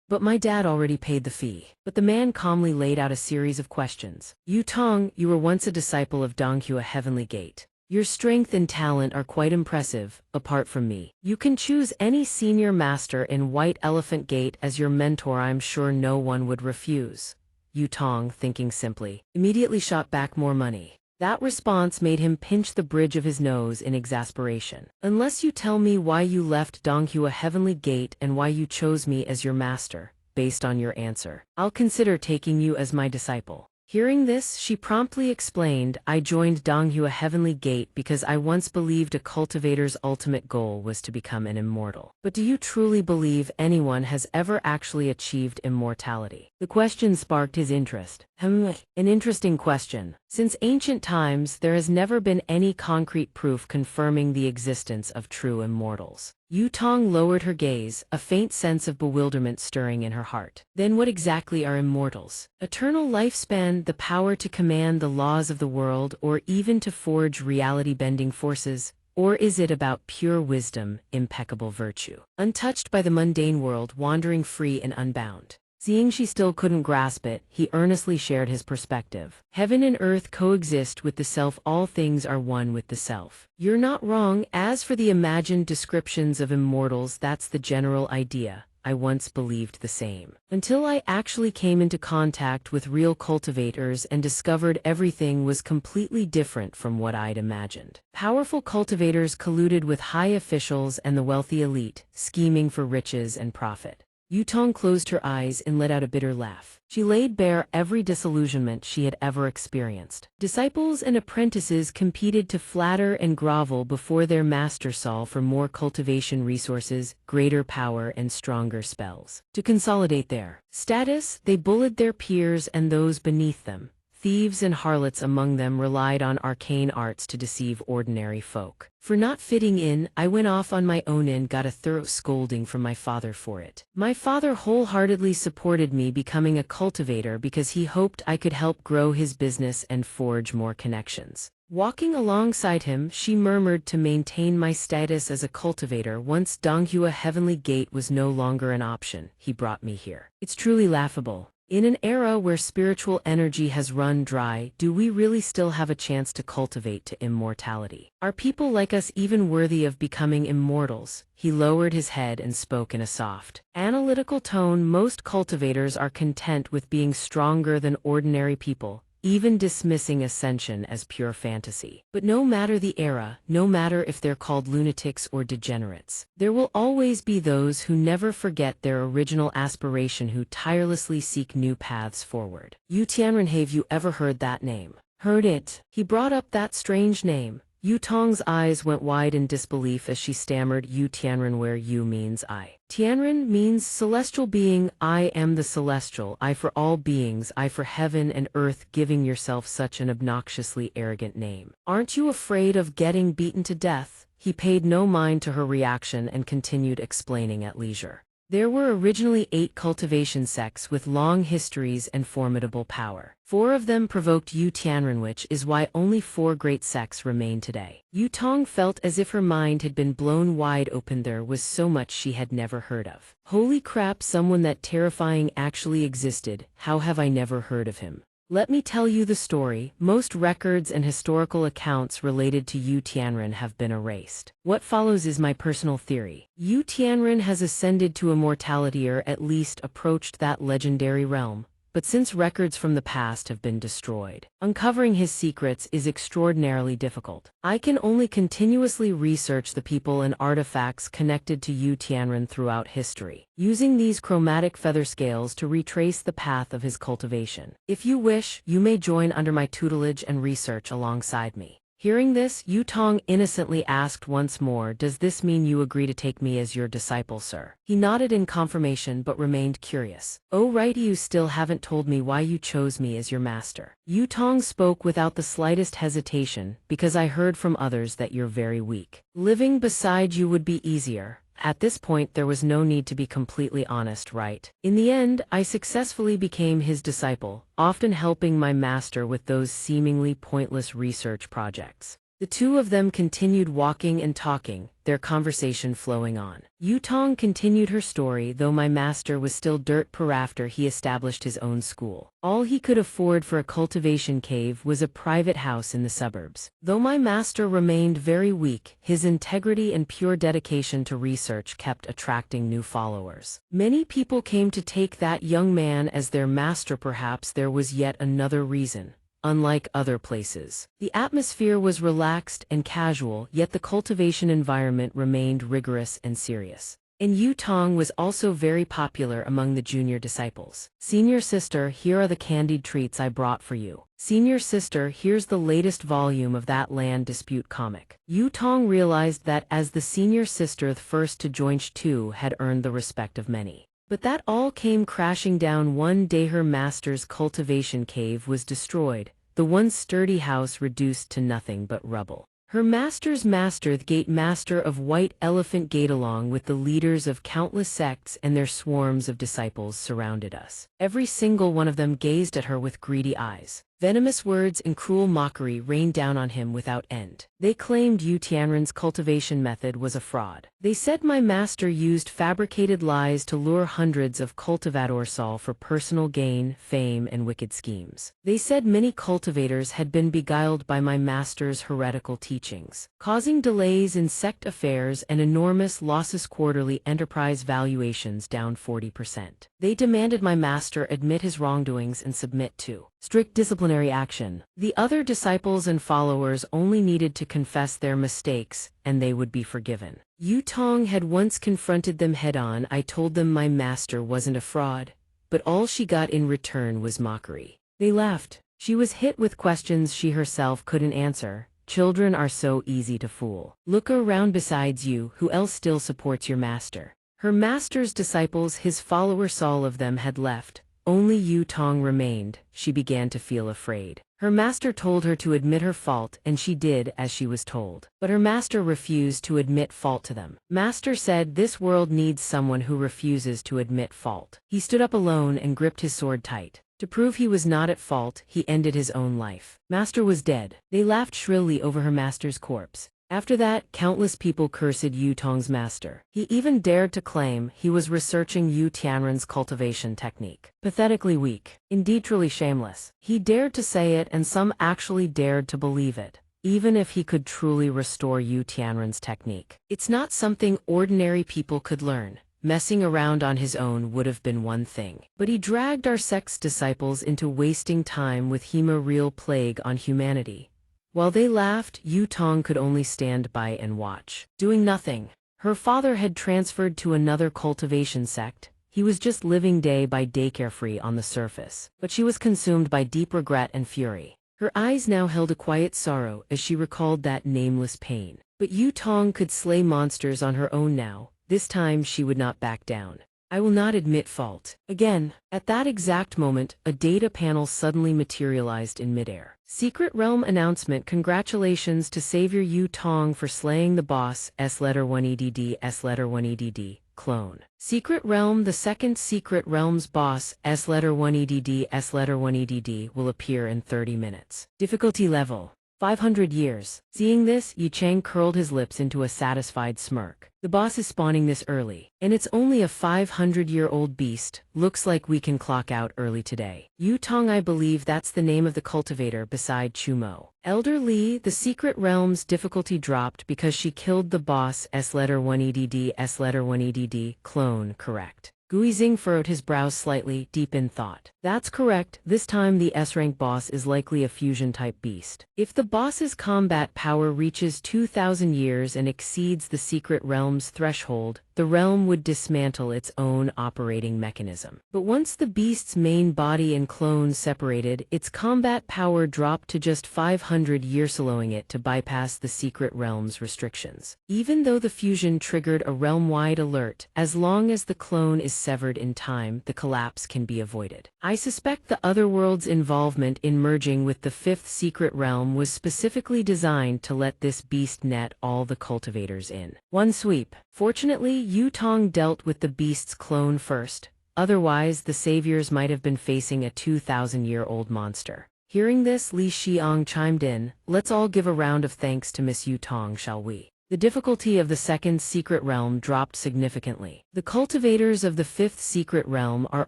But my dad already paid the fee. But the man calmly laid out a series of questions. Yu Tong, you were once a disciple of Donghua Heavenly Gate. Your strength and talent are quite impressive, apart from me. You can choose any senior master in White Elephant Gate as your mentor. I'm sure no one would refuse. Yu Tong, thinking simply, immediately shot back more money. That response made him pinch the bridge of his nose in exasperation. Unless you tell me why you left Donghua Heavenly Gate and why you chose me as your master, based on your answer, I'll consider taking you as my disciple. Hearing this, she promptly explained, I joined Donghua Heavenly Gate because I once believed a cultivator's ultimate goal was to become an immortal. But do you truly believe anyone has ever actually achieved immortality? The question sparked his interest. An interesting question. Since ancient times, there has never been any concrete proof confirming the existence of true immortals. Yu Tong lowered her gaze, a faint sense of bewilderment stirring in her heart. Then what exactly are immortals? Eternal lifespan, the power to command the laws of the world, or even to forge reality-bending forces? Or is it about pure wisdom, impeccable virtue, untouched by the mundane world, wandering free and unbound? Seeing she still couldn't grasp it, he earnestly shared his perspective. Heaven and earth coexist with the self. All things are one with the self. You're not wrong. As for the imagined descriptions of immortals, that's the general idea. I once believed the same. Until I actually came into contact with real cultivators and discovered everything was completely different from what I'd imagined. Powerful cultivators colluded with high officials and the wealthy elite, scheming for riches and profit. Yu Tong closed her eyes and let out a bitter laugh. She laid bare every disillusionment she had ever experienced. Disciples and apprentices competed to flatter and grovel before their master saw for more cultivation resources, greater power, and stronger spells. To consolidate their status, they bullied their peers and those beneath them. Thieves and harlots among them relied on arcane arts to deceive ordinary folk. For not fitting in, I went off on my own and got a thorough scolding from my father for it. My father wholeheartedly supported me becoming a cultivator because he hoped I could help grow his business and forge more connections. Walking alongside him, she murmured, to maintain my status as a cultivator once Donghua Heavenly Gate was no longer an option, he brought me here. It's truly laughable. In an era where spiritual energy has run dry, do we really still have a chance to cultivate to immortality? Are people like us even worthy of becoming immortals? He lowered his head and spoke in a soft, analytical tone. Most cultivators are content with being stronger than ordinary people, even dismissing ascension as pure fantasy. But no matter the era, no matter if they're called lunatics or degenerates, there will always be those who never forget their original aspiration, who tirelessly seek new paths forward. Yu Tianren, have you ever heard that name? Heard it. He brought up that strange name. Yu Tong's eyes went wide in disbelief as she stammered, Yu Tianren, where Yu means I. Tianren means celestial being. I am the celestial, I for all beings, I for heaven and earth. Giving yourself such an obnoxiously arrogant name. Aren't you afraid of getting beaten to death? He paid no mind to her reaction and continued explaining at leisure. There were originally 8 cultivation sects with long histories and formidable power. 4 of them provoked Yu Tianren, which is why only 4 great sects remain today. Yu Tong felt as if her mind had been blown wide open. There was so much she had never heard of. Holy crap, someone that terrifying actually existed. How have I never heard of him? Let me tell you the story. Most records and historical accounts related to Yu Tianren have been erased. What follows is my personal theory. Yu Tianren has ascended to immortality, or at least approached that legendary realm. But since records from the past have been destroyed, uncovering his secrets is extraordinarily difficult. I can only continuously research the people and artifacts connected to Yu Tianren throughout history, using these chromatic feather scales to retrace the path of his cultivation. If you wish, you may join under my tutelage and research alongside me. Hearing this, Yu Tong innocently asked once more, does this mean you agree to take me as your disciple, sir? He nodded in confirmation but remained curious. Oh right, you still haven't told me why you chose me as your master. Yu Tong spoke without the slightest hesitation, because I heard from others that you're very weak. Living beside you would be easier. At this point there was no need to be completely honest, right? In the end, I successfully became his disciple, often helping my master with those seemingly pointless research projects. The two of them continued walking and talking, their conversation flowing on. Yu Tong continued her story. Though my master was still dirt poor after he established his own school, all he could afford for a cultivation cave was a private house in the suburbs. Though my master remained very weak, his integrity and pure dedication to research kept attracting new followers. Many people came to take that young man as their master. Perhaps there was yet another reason. Unlike other places, the atmosphere was relaxed and casual, yet the cultivation environment remained rigorous and serious. And Yu Tong was also very popular among the junior disciples. Senior sister, here are the candied treats I brought for you. Senior sister, here's the latest volume of that land dispute comic. Yu Tong realized that as the senior sister, the first to join Sh2, had earned the respect of many. But that all came crashing down one day. Her master's cultivation cave was destroyed, the once sturdy house reduced to nothing but rubble. Her master's master, the gate master of White Elephant Gate, along with the leaders of countless sects and their swarms of disciples, surrounded us. Every single one of them gazed at her with greedy eyes. Venomous words and cruel mockery rained down on him without end. They claimed Yu Tianren's cultivation method was a fraud. They said my master used fabricated lies to lure hundreds of cultivators all for personal gain, fame, and wicked schemes. They said many cultivators had been beguiled by my master's heretical teachings, causing delays in sect affairs and enormous losses. Quarterly enterprise valuations down 40%. They demanded my master admit his wrongdoings and submit to strict disciplinary action. The other disciples and followers only needed to confess their mistakes, and they would be forgiven. Yu Tong had once confronted them head-on. I told them my master wasn't a fraud, but all she got in return was mockery. They laughed. She was hit with questions she herself couldn't answer. Children are so easy to fool. Look around besides you, who else still supports your master? Her master's disciples, his followers, all of them had left. Only Yu Tong remained. She began to feel afraid. Her master told her to admit her fault, and she did as she was told. But her master refused to admit fault to them. Master said this world needs someone who refuses to admit fault. He stood up alone and gripped his sword tight. To prove he was not at fault, he ended his own life. Master was dead. They laughed shrilly over her master's corpse. After that, countless people cursed Yu Tong's master. He even dared to claim he was researching Yu Tianren's cultivation technique. Pathetically weak. Indeed truly shameless. He dared to say it, and some actually dared to believe it. Even if he could truly restore Yu Tianren's technique, it's not something ordinary people could learn. messing around on his own would have been one thing. But he dragged our sect's disciples into wasting time with Hema real plague on humanity. While they laughed, Yu Tong could only stand by and watch, doing nothing. Her father had transferred to another cultivation sect. He was just living day by day carefree on the surface. But she was consumed by deep regret and fury. Her eyes now held a quiet sorrow as she recalled that nameless pain. But Yu Tong could slay monsters on her own now. This time she would not back down. I will not admit fault. Again, at that exact moment, a data panel suddenly materialized in midair. Secret Realm announcement. Congratulations to Savior Yu Tong for slaying the boss, S1EDD, S1EDD, clone. Secret Realm. The second Secret Realm's boss, S1EDD, S1EDD, will appear in 30 minutes. Difficulty level 500 years. Seeing this, Yi Chang curled his lips into a satisfied smirk. The boss is spawning this early, and it's only a 500-year-old beast. Looks like we can clock out early today. Yu Tong, I believe that's the name of the cultivator beside Chumo. Elder Li, the Secret Realm's difficulty dropped because she killed the boss, S1EDD, S1EDD, clone, correct. Guizing furrowed his brows slightly, deep in thought. That's correct, this time the S-rank boss is likely a fusion-type beast. If the boss's combat power reaches 2,000 years and exceeds the Secret Realm's threshold, the realm would dismantle its own operating mechanism. But once the beast's main body and clones separated, its combat power dropped to just 500 years, allowing it to bypass the Secret Realm's restrictions. Even though the fusion triggered a realm-wide alert, as long as the clone is severed in time, the collapse can be avoided. I suspect the Otherworld's involvement in merging with the fifth Secret Realm was specifically designed to let this beast net all the cultivators in one sweep. Fortunately, Yu Tong dealt with the beast's clone first, otherwise the saviors might have been facing a 2,000-year-old monster. Hearing this, Li Xiang chimed in, let's all give a round of thanks to Miss Yu Tong, shall we? The difficulty of the second Secret Realm dropped significantly. The cultivators of the fifth Secret Realm are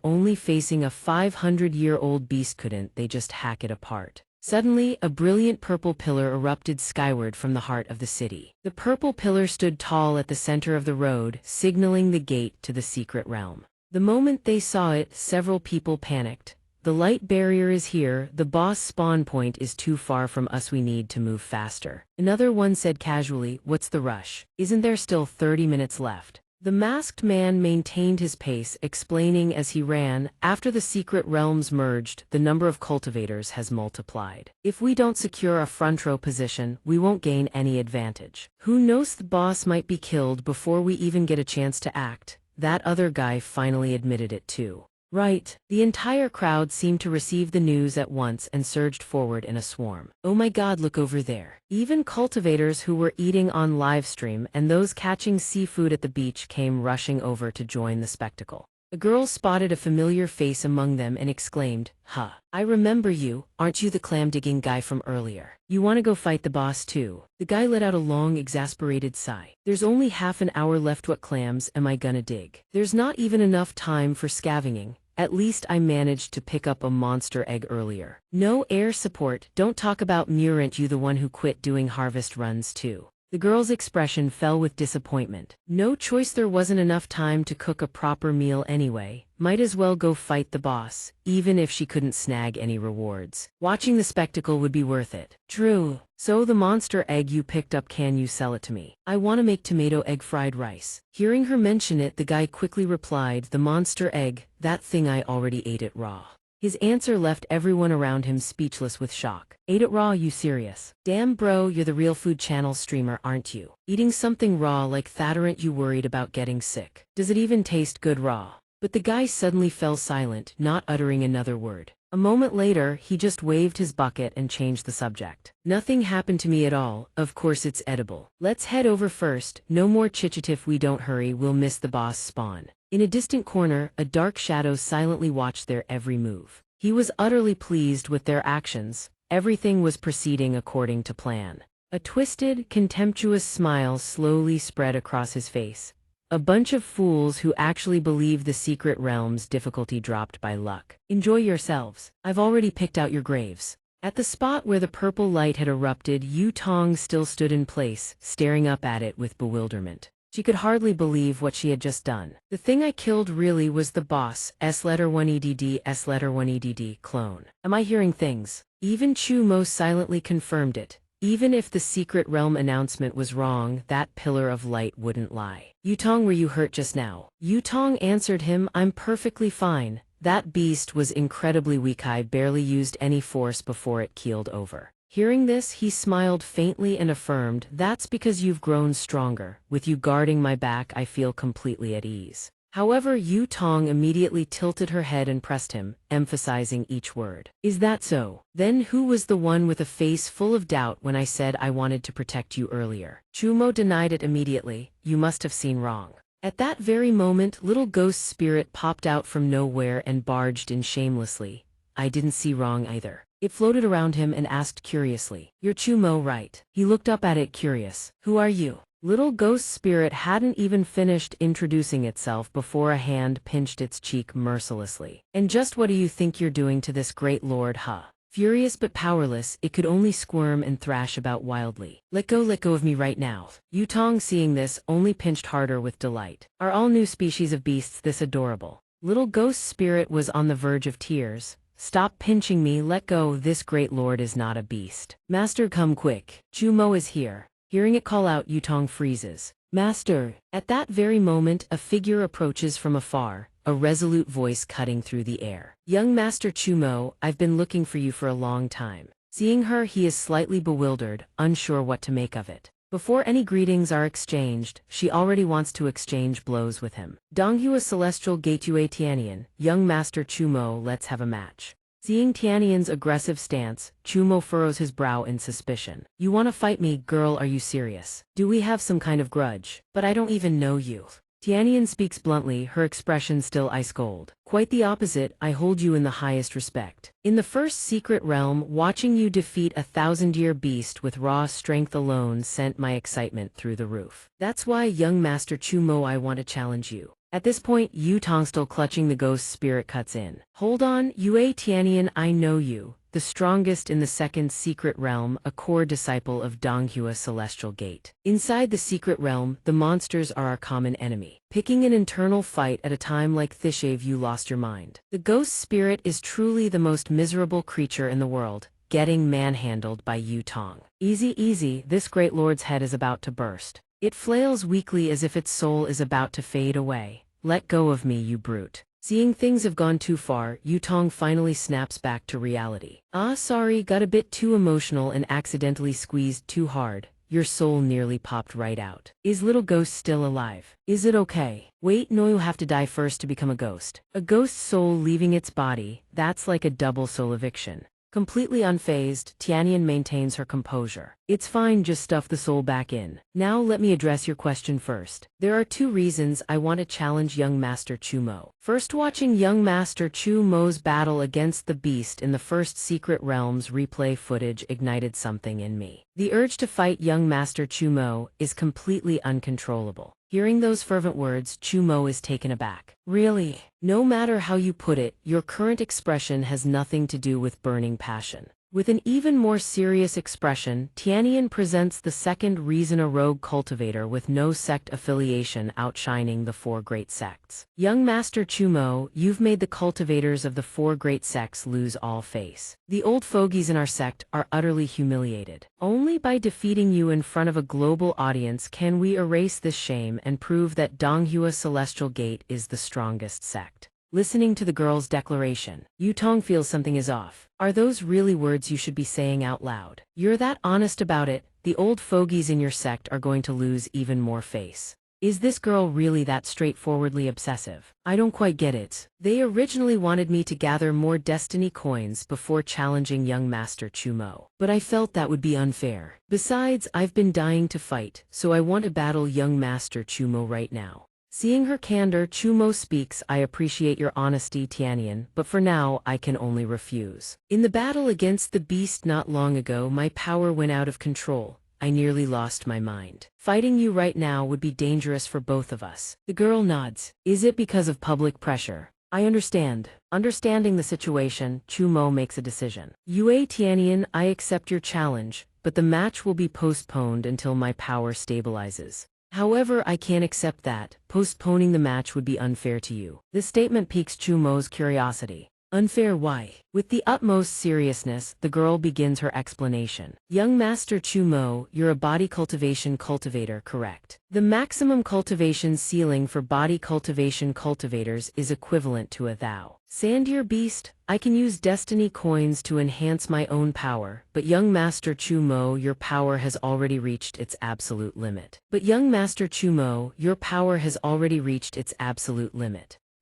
only facing a 500-year-old beast. Couldn't they just hack it apart? Suddenly, a brilliant purple pillar erupted skyward from the heart of the city. The purple pillar stood tall at the center of the road, signaling the gate to the Secret Realm. The moment they saw it, several people panicked. The light barrier is here, the boss spawn point is too far from us, we need to move faster. Another one said casually, what's the rush? Isn't there still 30 minutes left? The masked man maintained his pace, explaining as he ran, after the Secret Realms merged, the number of cultivators has multiplied. If we don't secure a front row position, we won't gain any advantage. Who knows, the boss might be killed before we even get a chance to act. That other guy finally admitted it too. Right. The entire crowd seemed to receive the news at once and surged forward in a swarm. Oh my god, look over there. Even cultivators who were eating on livestream and those catching seafood at the beach came rushing over to join the spectacle. A girl spotted a familiar face among them and exclaimed, huh, I remember you, aren't you the clam-digging guy from earlier? You want to go fight the boss too? The guy let out a long, exasperated sigh. There's only half an hour left, what clams am I gonna dig? There's not even enough time for scavenging. At least I managed to pick up a monster egg earlier. No air support, don't talk about me, aren't you the one who quit doing harvest runs too? The girl's expression fell with disappointment. No choice, there wasn't enough time to cook a proper meal anyway. Might as well go fight the boss, even if she couldn't snag any rewards. Watching the spectacle would be worth it. True. So the monster egg you picked up, can you sell it to me? I want to make tomato egg fried rice. Hearing her mention it, the guy quickly replied, the monster egg, that thing, I already ate it raw. His answer left everyone around him speechless with shock. Ate it raw, you serious? Damn bro, you're the Real Food Channel streamer, aren't you? Eating something raw like that, aren't you worried about getting sick? Does it even taste good raw? But the guy suddenly fell silent, not uttering another word. A moment later, he just waved his bucket and changed the subject. Nothing happened to me at all, of course it's edible. Let's head over first, no more chit-chat, if we don't hurry we'll miss the boss spawn. In a distant corner, a dark shadow silently watched their every move. He was utterly pleased with their actions. Everything was proceeding according to plan. A twisted, contemptuous smile slowly spread across his face. A bunch of fools who actually believe the Secret Realm's difficulty dropped by luck. Enjoy yourselves. I've already picked out your graves. At the spot where the purple light had erupted, Yu Tong still stood in place, staring up at it with bewilderment. She could hardly believe what she had just done. The thing I killed really was the boss, S1EDD S1EDD clone. Am I hearing things? Even Chu Mo silently confirmed it. Even if the secret realm announcement was wrong, that pillar of light wouldn't lie. Yutong, were you hurt just now? Yutong answered him, I'm perfectly fine. That beast was incredibly weak. I barely used any force before it keeled over. Hearing this, he smiled faintly and affirmed, that's because you've grown stronger. With you guarding my back, I feel completely at ease. However, Yu Tong immediately tilted her head and pressed him, emphasizing each word. Is that so? Then who was the one with a face full of doubt when I said I wanted to protect you earlier? Chumo denied it immediately. You must have seen wrong. At that very moment, little ghost spirit popped out from nowhere and barged in shamelessly. I didn't see wrong either. It floated around him and asked curiously, You're Chumo, right? He looked up at it curious. Who are you? Little ghost spirit hadn't even finished introducing itself before a hand pinched its cheek mercilessly. And just what do you think you're doing to this great lord, huh? Furious but powerless, it could only squirm and thrash about wildly. Let go of me right now. Yutong, seeing this, only pinched harder with delight. Are all new species of beasts this adorable? Little ghost spirit was on the verge of tears. Stop pinching me, let go, this great lord is not a beast. Master, come quick. Chumo is here. Hearing it call out, Yutong freezes. Master! At that very moment, a figure approaches from afar, a resolute voice cutting through the air. Young Master Chumo, I've been looking for you for a long time. Seeing her, he is slightly bewildered, unsure what to make of it. Before any greetings are exchanged, she already wants to exchange blows with him. Donghua Celestial Gateway Tianian, young Master Chumo, let's have a match. Seeing Tianian's aggressive stance, Chumo furrows his brow in suspicion. You want to fight me, girl, are you serious? Do we have some kind of grudge? But I don't even know you. Tianian speaks bluntly, her expression still ice cold. Quite the opposite, I hold you in the highest respect. In the first secret realm, watching you defeat a 1,000-year beast with raw strength alone sent my excitement through the roof. That's why, young Master Chumo, I want to challenge you. At this point, Yu Tong, still clutching the ghost spirit, cuts in. Hold on, Yue Tianian, I know you. The strongest in the second secret realm, a core disciple of Donghua Celestial Gate. Inside the secret realm, the monsters are our common enemy. Picking an internal fight at a time like Thishave, you lost your mind. The ghost spirit is truly the most miserable creature in the world, getting manhandled by Yu Tong. Easy, this great lord's head is about to burst. It flails weakly as if its soul is about to fade away. Let go of me, you brute. Seeing things have gone too far, Yutong finally snaps back to reality. Sorry, got a bit too emotional and accidentally squeezed too hard. Your soul nearly popped right out. Is little ghost still alive? Is it okay? Wait, no, you'll have to die first to become a ghost. A ghost soul leaving its body, that's like a double soul eviction. Completely unfazed, Tianian maintains her composure. It's fine, just stuff the soul back in. Now let me address your question first. There are two reasons I want to challenge young Master Chumo. First, watching young Master Chumo's battle against the beast in the first secret realms replay footage ignited something in me. The urge to fight young Master Chumo is completely uncontrollable. Hearing those fervent words, Chumo is taken aback. Really? No matter how you put it, your current expression has nothing to do with burning passion. With an even more serious expression, Tianian presents the second reason, a rogue cultivator with no sect affiliation outshining the four great sects. Young Master Chumo, you've made the cultivators of the four great sects lose all face. The old fogies in our sect are utterly humiliated. Only by defeating you in front of a global audience can we erase this shame and prove that Donghua Celestial Gate is the strongest sect. Listening to the girl's declaration, Yutong feels something is off. Are those really words you should be saying out loud? You're that honest about it, the old fogies in your sect are going to lose even more face. Is this girl really that straightforwardly obsessive? I don't quite get it. They originally wanted me to gather more destiny coins before challenging young Master Chumo. But I felt that would be unfair. Besides, I've been dying to fight, so I want to battle young Master Chumo right now. Seeing her candor, Chumo speaks, I appreciate your honesty, Tianian, but for now, I can only refuse. In the battle against the beast not long ago, my power went out of control. I nearly lost my mind. Fighting you right now would be dangerous for both of us. The girl nods. Is it because of public pressure? I understand. Understanding the situation, Chumo makes a decision. Yue Tianian, I accept your challenge, but the match will be postponed until my power stabilizes. However, I can't accept that. Postponing the match would be unfair to you. This statement piques Chumo's curiosity. Unfair why? With the utmost seriousness, the girl begins her explanation. Young Master Chumo, you're a body cultivation cultivator, correct? The maximum cultivation ceiling for body cultivation cultivators is equivalent to a thou. Sandier beast, I can use destiny coins to enhance my own power, but young Master Chumo, your power has already reached its absolute limit.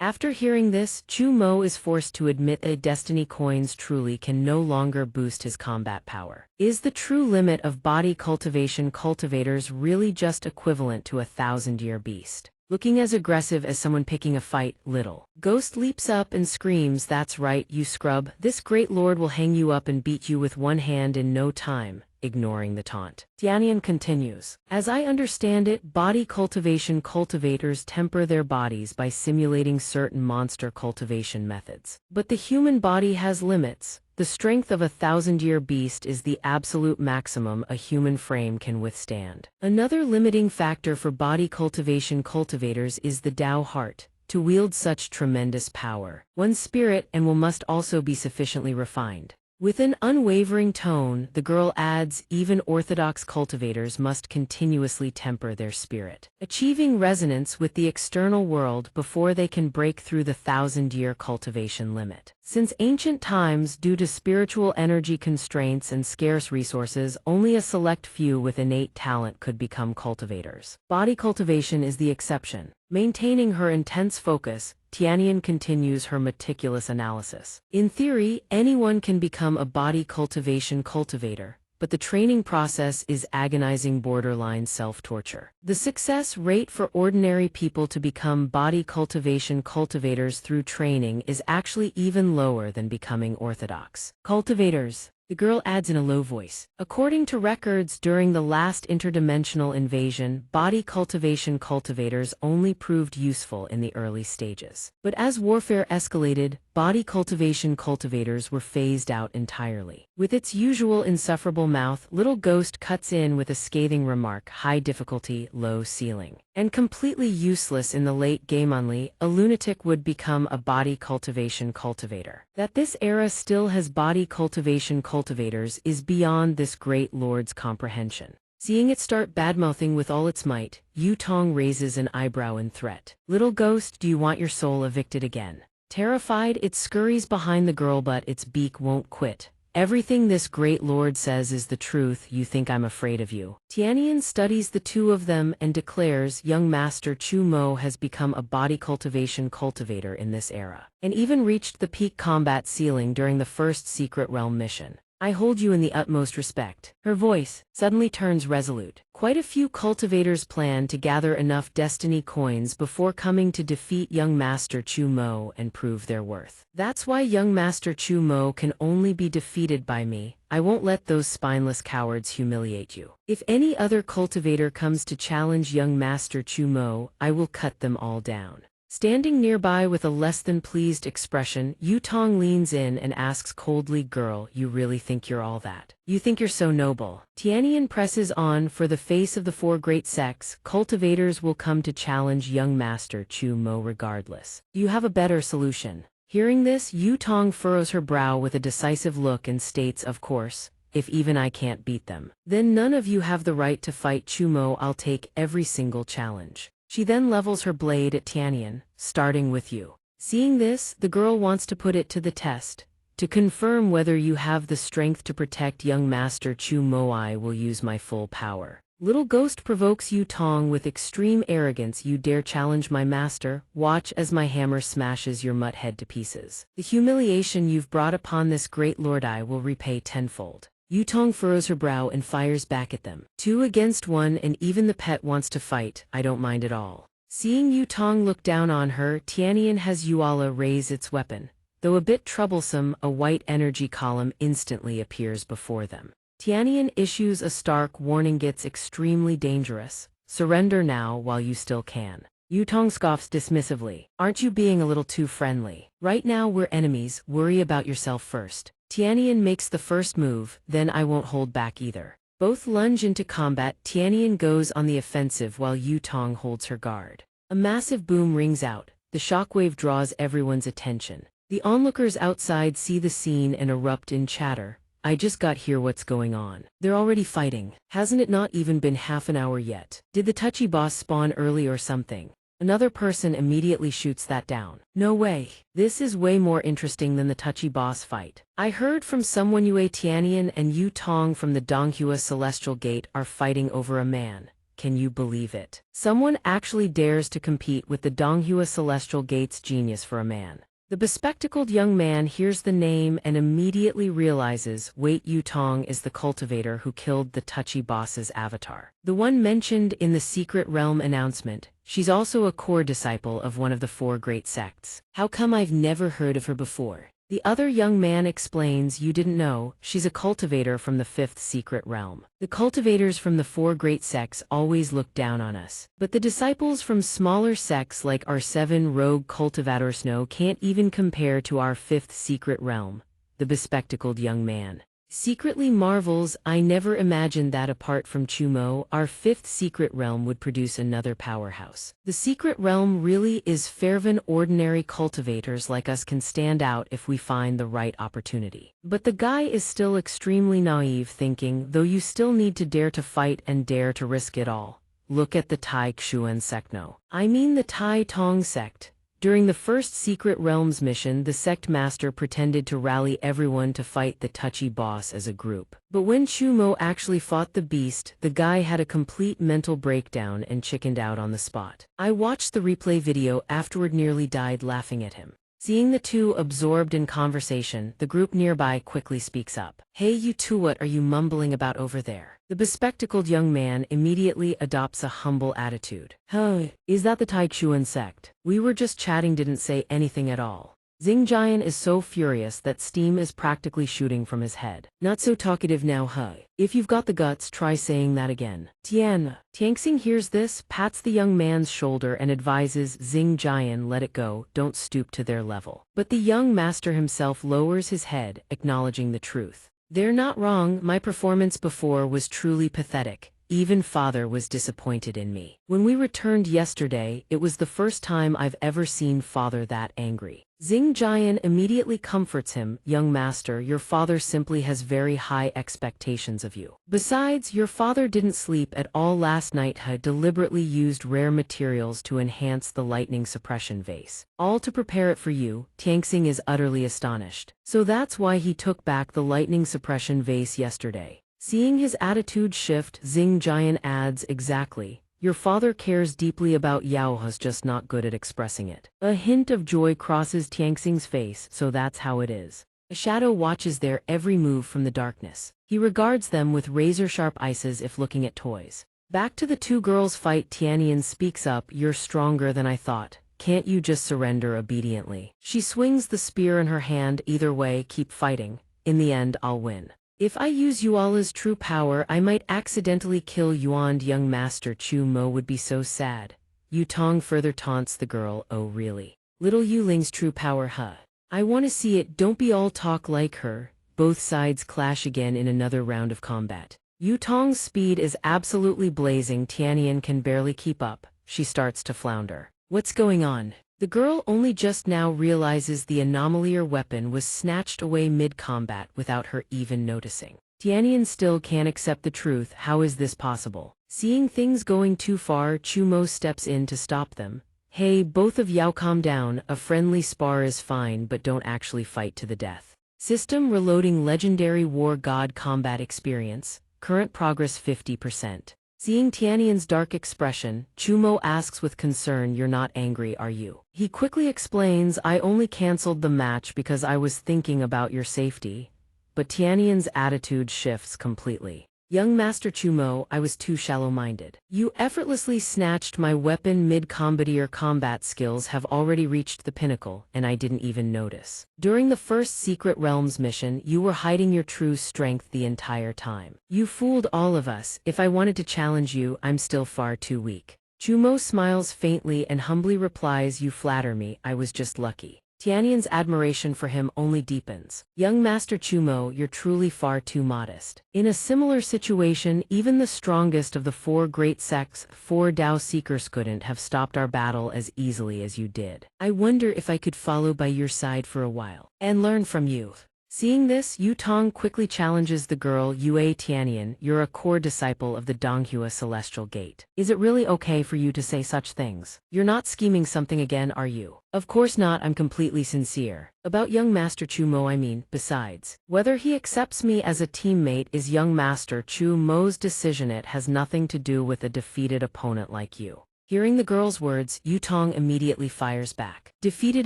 After hearing this, Chumo is forced to admit that destiny coins truly can no longer boost his combat power. Is the true limit of body cultivation cultivators really just equivalent to a 1,000-year beast? Looking as aggressive as someone picking a fight, Little Ghost leaps up and screams, "That's right, you scrub. This great lord will hang you up and beat you with one hand in no time," ignoring the taunt. Tianyan continues. As I understand it, body cultivation cultivators temper their bodies by simulating certain monster cultivation methods. But the human body has limits. The strength of a 1,000-year beast is the absolute maximum a human frame can withstand. Another limiting factor for body cultivation cultivators is the Tao heart. To wield such tremendous power, one's spirit and will must also be sufficiently refined. With an unwavering tone, the girl adds, even orthodox cultivators must continuously temper their spirit, achieving resonance with the external world before they can break through the 1,000-year cultivation limit. Since ancient times, due to spiritual energy constraints and scarce resources, only a select few with innate talent could become cultivators. Body cultivation is the exception. Maintaining her intense focus, Tianyan continues her meticulous analysis. In theory, anyone can become a body cultivation cultivator, but the training process is agonizing borderline self-torture. The success rate for ordinary people to become body cultivation cultivators through training is actually even lower than becoming orthodox cultivators. The girl adds in a low voice. According to records during the last interdimensional invasion, body cultivation cultivators only proved useful in the early stages. But as warfare escalated, body cultivation cultivators were phased out entirely. With its usual insufferable mouth, Little Ghost cuts in with a scathing remark, high difficulty, low ceiling. And completely useless in the late game only, a lunatic would become a body cultivation cultivator. That this era still has body cultivation cultivators is beyond this great lord's comprehension. Seeing it start badmouthing with all its might, Yu Tong raises an eyebrow in threat. Little Ghost, do you want your soul evicted again? Terrified, it scurries behind the girl, but its beak won't quit. Everything this great lord says is the truth. You think I'm afraid of you? Tianyan studies the two of them and declares young Master Chu Mo has become a body cultivation cultivator in this era, and even reached the peak combat ceiling during the first Secret Realm mission. I hold you in the utmost respect. Her voice suddenly turns resolute. Quite a few cultivators plan to gather enough destiny coins before coming to defeat young Master Chu Mo and prove their worth. That's why young Master Chu Mo can only be defeated by me. I won't let those spineless cowards humiliate you. If any other cultivator comes to challenge young Master Chu Mo, I will cut them all down. Standing nearby with a less than pleased expression, Yu Tong leans in and asks coldly, "Girl, you really think you're all that? You think you're so noble?" Tianyan presses on. For the face of the four great sects, cultivators will come to challenge young Master Chu Mo regardless. Do you have a better solution? Hearing this, Yu Tong furrows her brow with a decisive look and states, "Of course, if even I can't beat them, then none of you have the right to fight Chu Mo. I'll take every single challenge." She then levels her blade at Tianyan, starting with you. Seeing this, the girl wants to put it to the test. To confirm whether you have the strength to protect young Master Chu Mo, I will use my full power. Little Ghost provokes Yu Tong with extreme arrogance. You dare challenge my master? Watch as my hammer smashes your mutt head to pieces. The humiliation you've brought upon this great lord I will repay tenfold. Yu Tong furrows her brow and fires back at them. 2 against 1, and even the pet wants to fight. I don't mind at all. Seeing Yu Tong look down on her, Tianyan has Yuala raise its weapon. Though a bit troublesome, a white energy column instantly appears before them. Tianyan issues a stark warning, gets extremely dangerous. Surrender now while you still can. Yu Tong scoffs dismissively. Aren't you being a little too friendly? Right now we're enemies, worry about yourself first. Tianyan makes the first move, then I won't hold back either. Both lunge into combat. Tianyan goes on the offensive while Yu Tong holds her guard. A massive boom rings out. The shockwave draws everyone's attention. The onlookers outside see the scene and erupt in chatter. I just got here, what's going on? They're already fighting. Hasn't it not even been half an hour yet? Did the touchy boss spawn early or something? Another person immediately shoots that down. No way. This is way more interesting than the touchy boss fight. I heard from someone Yue Tianyan and Yu Tong from the Donghua Celestial Gate are fighting over a man. Can you believe it? Someone actually dares to compete with the Donghua Celestial Gate's genius for a man. The bespectacled young man hears the name and immediately realizes, wait, Yu Tong is the cultivator who killed the touchy boss's avatar. The one mentioned in the Secret Realm announcement. She's also a core disciple of one of the 4 great sects. How come I've never heard of her before? The other young man explains, you didn't know, she's a cultivator from the 5th secret realm. The cultivators from the 4 great sects always look down on us. But the disciples from smaller sects like our 7 rogue cultivators can't even compare to our 5th secret realm. The bespectacled young man secretly marvels, I never imagined that apart from Chumo, our 5th secret realm would produce another powerhouse. The secret realm really is fervent. Ordinary cultivators like us can stand out if we find the right opportunity. But the guy is still extremely naive, thinking, though you still need to dare to fight and dare to risk it all. Look at the Tai Xuan sect. No, I mean the Tai Tong sect. During the first Secret Realms mission, the sect master pretended to rally everyone to fight the touchy boss as a group. But when Chumo actually fought the beast, the guy had a complete mental breakdown and chickened out on the spot. I watched the replay video afterward, nearly died laughing at him. Seeing the two absorbed in conversation, the group nearby quickly speaks up. Hey, you two, what are you mumbling about over there? The bespectacled young man immediately adopts a humble attitude. Huh, is that the Taichuan sect? We were just chatting, didn't say anything at all. Xingjian is so furious that steam is practically shooting from his head. Not so talkative now, huh? If you've got the guts, try saying that again. Tianxing hears this, pats the young man's shoulder and advises Xingjian, let it go, don't stoop to their level. But the young master himself lowers his head, acknowledging the truth. They're not wrong, my performance before was truly pathetic. Even father was disappointed in me. When we returned yesterday, it was the first time I've ever seen father that angry. Xingjian immediately comforts him, young master, your father simply has very high expectations of you. Besides, your father didn't sleep at all last night. He deliberately used rare materials to enhance the lightning suppression vase. All to prepare it for you. Tianxing is utterly astonished. So that's why he took back the lightning suppression vase yesterday. Seeing his attitude shift, Xingjian adds, exactly. Your father cares deeply about Yaohe's, just not good at expressing it. A hint of joy crosses Tianxing's face, so that's how it is. A shadow watches their every move from the darkness. He regards them with razor-sharp eyes as if looking at toys. Back to the two girls' fight, Tianyan speaks up, you're stronger than I thought. Can't you just surrender obediently? She swings the spear in her hand, either way, keep fighting. In the end, I'll win. If I use Yuala's true power, I might accidentally kill Yuan. Young Master Chu Mo would be so sad. Yu Tong further taunts the girl, oh really? Little Yuling's true power, huh? I want to see it, don't be all talk like her. Both sides clash again in another round of combat. Yu Tong's speed is absolutely blazing. Tianyan can barely keep up. She starts to flounder. What's going on? The girl only just now realizes the anomaly or weapon was snatched away mid-combat without her even noticing. Tianyan still can't accept the truth, how is this possible? Seeing things going too far, Chumo steps in to stop them. Hey, both of you calm down, a friendly spar is fine but don't actually fight to the death. System reloading legendary war god combat experience, current progress 50%. Seeing Tianyan's dark expression, Chumo asks with concern, you're not angry, are you? He quickly explains, I only cancelled the match because I was thinking about your safety. But Tianyan's attitude shifts completely. Young Master Chumo, I was too shallow-minded. You effortlessly snatched my weapon mid-combat. Your combat skills have already reached the pinnacle, and I didn't even notice. During the first Secret Realms mission, you were hiding your true strength the entire time. You fooled all of us. If I wanted to challenge you, I'm still far too weak. Chumo smiles faintly and humbly replies, you flatter me, I was just lucky. Tianyan's admiration for him only deepens. Young Master Chumo, you're truly far too modest. In a similar situation, even the strongest of the 4 great sects, 4 Dao Seekers couldn't have stopped our battle as easily as you did. I wonder if I could follow by your side for a while and learn from you. Seeing this, Yu Tong quickly challenges the girl. Yue Tianyan, you're a core disciple of the Donghua Celestial Gate. Is it really okay for you to say such things? You're not scheming something again, are you? Of course not, I'm completely sincere. About young Master Chumo I mean, besides, whether he accepts me as a teammate is young Master Chumo's decision. It has nothing to do with a defeated opponent like you. Hearing the girl's words, Yu Tong immediately fires back. Defeated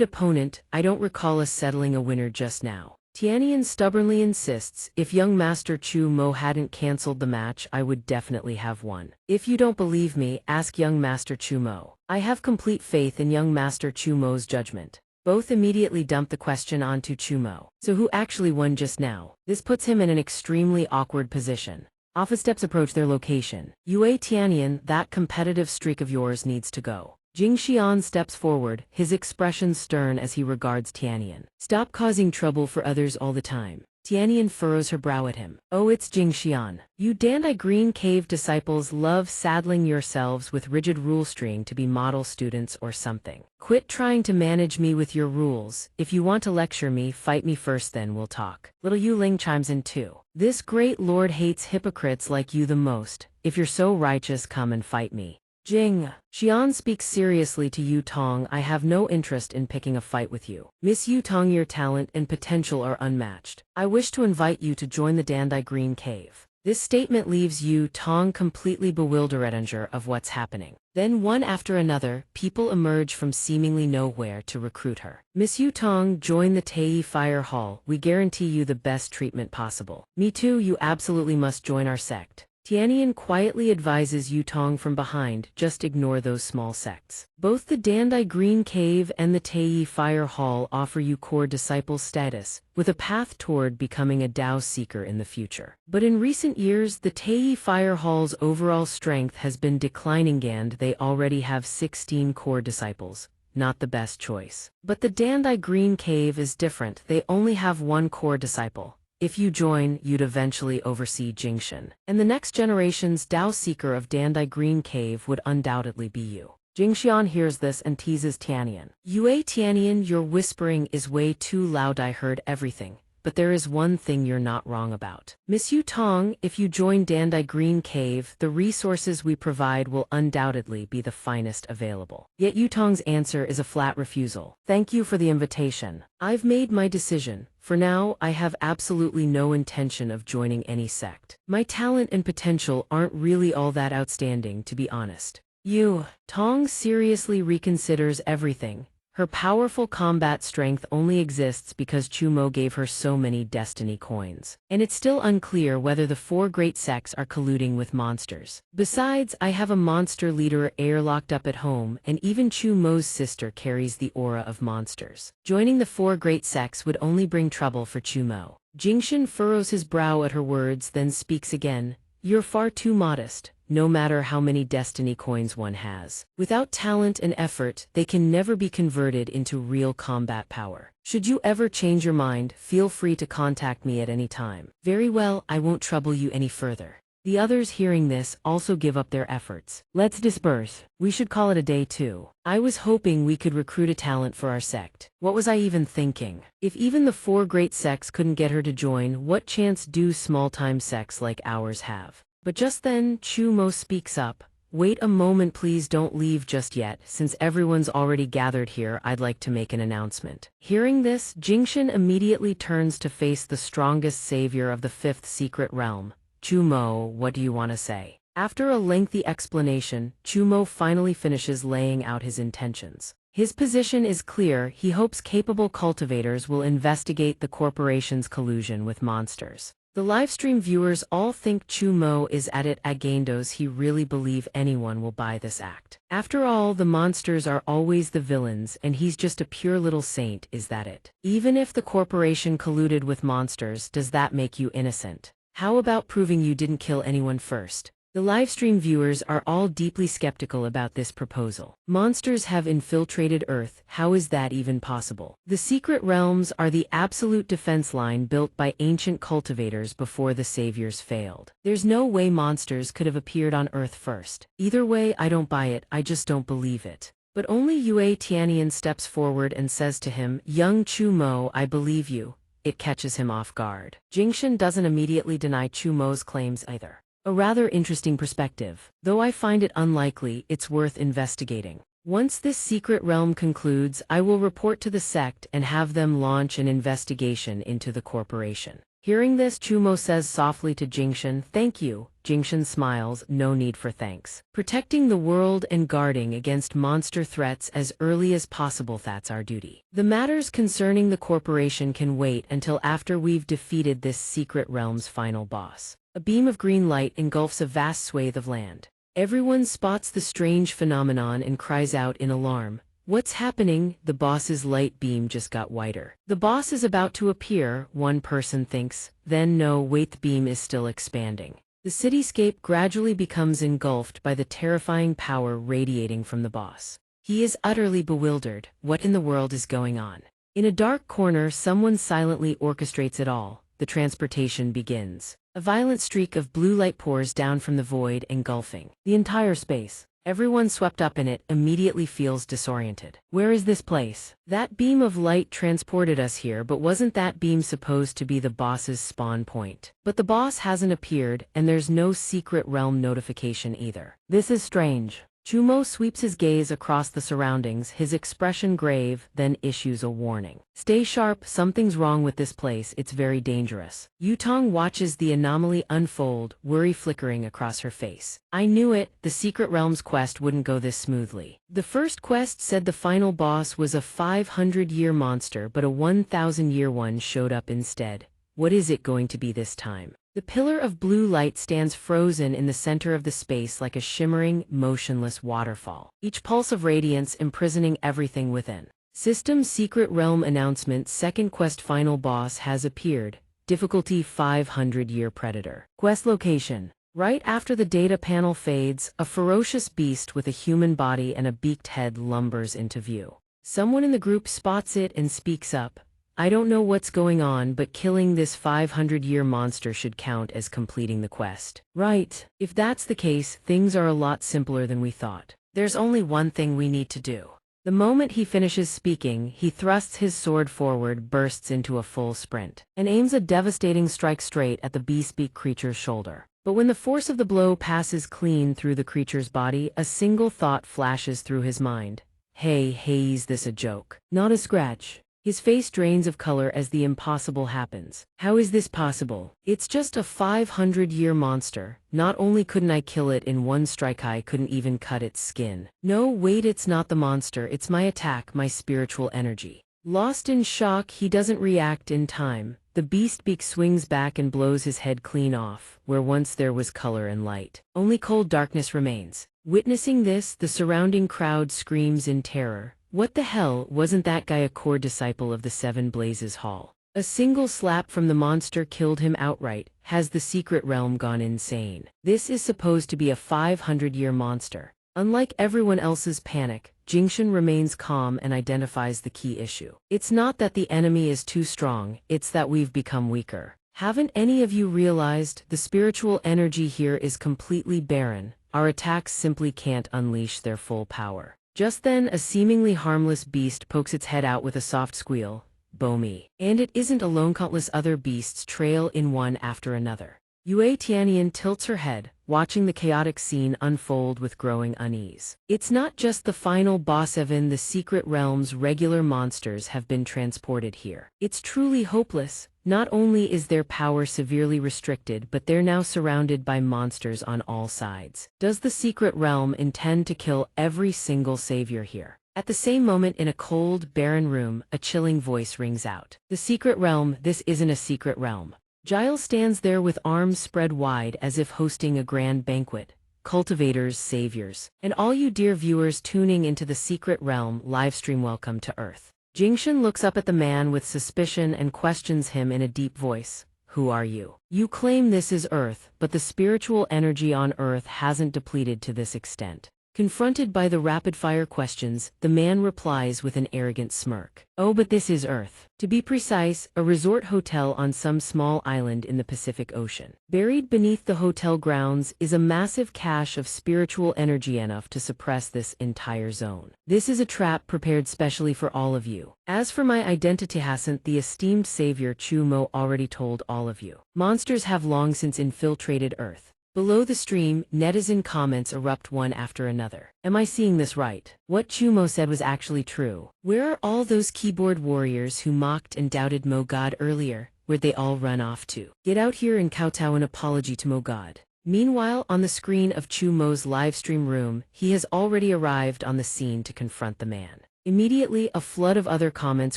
opponent? I don't recall us settling a winner just now. Tianyan stubbornly insists, if young Master Chumo hadn't cancelled the match, I would definitely have won. If you don't believe me, ask young Master Chumo. I have complete faith in young Master Chumo's judgment. Both immediately dump the question onto Chumo. So who actually won just now? This puts him in an extremely awkward position. Office steps approach their location. Yue Tianyan, that competitive streak of yours needs to go. Jing Xian steps forward, his expression stern as he regards Tianyan. Stop causing trouble for others all the time. Tianyan furrows her brow at him. Oh, it's Jing Xian. You Dandai Green Cave disciples love saddling yourselves with rigid rule string to be model students or something. Quit trying to manage me with your rules. If you want to lecture me, fight me first, then we'll talk. Little Yu Ling chimes in too. This great lord hates hypocrites like you the most. If you're so righteous, come and fight me. Jing Xian speaks seriously to Yu Tong. I have no interest in picking a fight with you. Miss Yu Tong, your talent and potential are unmatched. I wish to invite you to join the Dandai Green Cave. This statement leaves Yu Tong completely bewildered, unsure of what's happening. Then one after another, people emerge from seemingly nowhere to recruit her. Miss Yu Tong, join the Tei Fire Hall. We guarantee you the best treatment possible. Me too, you absolutely must join our sect. Tianyan quietly advises Yu Tong from behind, just ignore those small sects. Both the Dandai Green Cave and the Tei Fire Hall offer you core disciple status, with a path toward becoming a Dao Seeker in the future. But in recent years, the Tei Fire Hall's overall strength has been declining and they already have 16 core disciples. Not the best choice. But the Dandai Green Cave is different, they only have 1 core disciple. If you join, you'd eventually oversee Jingshan. And the next generation's Dao Seeker of Dandai Green Cave would undoubtedly be you. Jingxian hears this and teases Tianyan. Yue Tianyan, your whispering is way too loud. I heard everything. But there is one thing you're not wrong about. Miss Yu Tong, if you join Dandai Green Cave, the resources we provide will undoubtedly be the finest available. Yet Yu Tong's answer is a flat refusal. Thank you for the invitation. I've made my decision. For now, I have absolutely no intention of joining any sect. My talent and potential aren't really all that outstanding, to be honest. Yu Tong seriously reconsiders everything. Her powerful combat strength only exists because Chumo gave her so many destiny coins. And it's still unclear whether the 4 great sects are colluding with monsters. Besides, I have a monster leader airlocked up at home, and even Chumo's sister carries the aura of monsters. Joining the 4 great sects would only bring trouble for Chumo. Jingshan furrows his brow at her words, then speaks again. You're far too modest. No matter how many destiny coins one has. Without talent and effort, they can never be converted into real combat power. Should you ever change your mind, feel free to contact me at any time. Very well, I won't trouble you any further. The others hearing this also give up their efforts. Let's disperse. We should call it a day too. I was hoping we could recruit a talent for our sect. What was I even thinking? If even the 4 great sects couldn't get her to join, what chance do small-time sects like ours have? But just then, Chumo speaks up. Wait a moment, please don't leave just yet. Since everyone's already gathered here, I'd like to make an announcement. Hearing this, Jingshan immediately turns to face the strongest savior of the 5th secret realm. Chumo, what do you want to say? After a lengthy explanation, Chumo finally finishes laying out his intentions. His position is clear. He hopes capable cultivators will investigate the corporation's collusion with monsters. The livestream viewers all think Chumo is at it againdos. He really believe anyone will buy this act. After all, the monsters are always the villains and he's just a pure little saint, is that it? Even if the corporation colluded with monsters, does that make you innocent? How about proving you didn't kill anyone first? The livestream viewers are all deeply skeptical about this proposal. Monsters have infiltrated Earth, how is that even possible? The secret realms are the absolute defense line built by ancient cultivators before the saviors failed. There's no way monsters could have appeared on Earth first. Either way, I don't buy it, I just don't believe it. But only Yue Tianyan steps forward and says to him, "Young Chu Mo, I believe you." It catches him off guard. Jingxin doesn't immediately deny Chu Mo's claims either. A rather interesting perspective. Though I find it unlikely, it's worth investigating. Once this secret realm concludes, I will report to the sect and have them launch an investigation into the corporation. Hearing this, Chumo says softly to Jingxin, "Thank you." Jingxin smiles, "No need for thanks. Protecting the world and guarding against monster threats as early as possible, that's our duty. The matters concerning the corporation can wait until after we've defeated this secret realm's final boss." A beam of green light engulfs a vast swathe of land. Everyone spots the strange phenomenon and cries out in alarm. "What's happening?" The boss's light beam just got whiter. "The boss is about to appear," one person thinks. Then no, wait, the beam is still expanding. The cityscape gradually becomes engulfed by the terrifying power radiating from the boss. He is utterly bewildered. What in the world is going on? In a dark corner, someone silently orchestrates it all. The transportation begins. A violent streak of blue light pours down from the void, engulfing the entire space. Everyone swept up in it immediately feels disoriented. Where is this place? That beam of light transported us here, but wasn't that beam supposed to be the boss's spawn point? But the boss hasn't appeared, and there's no secret realm notification either. This is strange. Chumo sweeps his gaze across the surroundings, his expression grave, then issues a warning. "Stay sharp, something's wrong with this place, it's very dangerous." Yutong watches the anomaly unfold, worry flickering across her face. "I knew it, the Secret Realms quest wouldn't go this smoothly. The first quest said the final boss was a 500-year monster, but a 1,000-year one showed up instead. What is it going to be this time?" The pillar of blue light stands frozen in the center of the space like a shimmering, motionless waterfall, each pulse of radiance imprisoning everything within. System Secret Realm announcement: second quest final boss has appeared. Difficulty 500-year predator. Quest location. Right after the data panel fades, a ferocious beast with a human body and a beaked head lumbers into view. Someone in the group spots it and speaks up. "I don't know what's going on, but killing this 500-year monster should count as completing the quest." "Right. If that's the case, things are a lot simpler than we thought. There's only one thing we need to do." The moment he finishes speaking, he thrusts his sword forward, bursts into a full sprint, and aims a devastating strike straight at the beast-beak creature's shoulder. But when the force of the blow passes clean through the creature's body, a single thought flashes through his mind. Hey, is this a joke? Not a scratch. His face drains of color as the impossible happens. How is this possible? It's just a 500-year monster. Not only couldn't I kill it in one strike, I couldn't even cut its skin. No, wait, it's not the monster, it's my attack, my spiritual energy. Lost in shock, he doesn't react in time. The beast beak swings back and blows his head clean off, where once there was color and light. Only cold darkness remains. Witnessing this, the surrounding crowd screams in terror. What the hell, wasn't that guy a core disciple of the Seven Blazes Hall? A single slap from the monster killed him outright. Has the secret realm gone insane? This is supposed to be a 500-year monster. Unlike everyone else's panic, Jingxin remains calm and identifies the key issue. It's not that the enemy is too strong, it's that we've become weaker. Haven't any of you realized the spiritual energy here is completely barren? Our attacks simply can't unleash their full power. Just then, a seemingly harmless beast pokes its head out with a soft squeal. Bomi. And it isn't alone, countless other beasts trail in one after another. Yue Tianyan tilts her head, watching the chaotic scene unfold with growing unease. It's not just the final boss, even the secret realm's regular monsters have been transported here. It's truly hopeless. Not only is their power severely restricted, but they're now surrounded by monsters on all sides. Does the secret realm intend to kill every single savior here? At the same moment, in a cold, barren room, a chilling voice rings out. The secret realm, this isn't a secret realm. Giles stands there with arms spread wide as if hosting a grand banquet. Cultivators, saviors, and all you dear viewers tuning into the Secret Realm livestream, welcome to Earth. Jingxin looks up at the man with suspicion and questions him in a deep voice. Who are you? You claim this is Earth, but the spiritual energy on Earth hasn't depleted to this extent. Confronted by the rapid-fire questions, the man replies with an arrogant smirk. Oh, but this is Earth. To be precise, a resort hotel on some small island in the Pacific Ocean. Buried beneath the hotel grounds is a massive cache of spiritual energy enough to suppress this entire zone. This is a trap prepared specially for all of you. As for my identity, hasn't the esteemed savior Chu Mo already told all of you? Monsters have long since infiltrated Earth. Below the stream, netizen comments erupt one after another. Am I seeing this right? What Chumo said was actually true. Where are all those keyboard warriors who mocked and doubted Mo God earlier? Where'd they all run off to? Get out here and kowtow an apology to Mo God. Meanwhile, on the screen of Chumo's livestream room, he has already arrived on the scene to confront the man. Immediately, a flood of other comments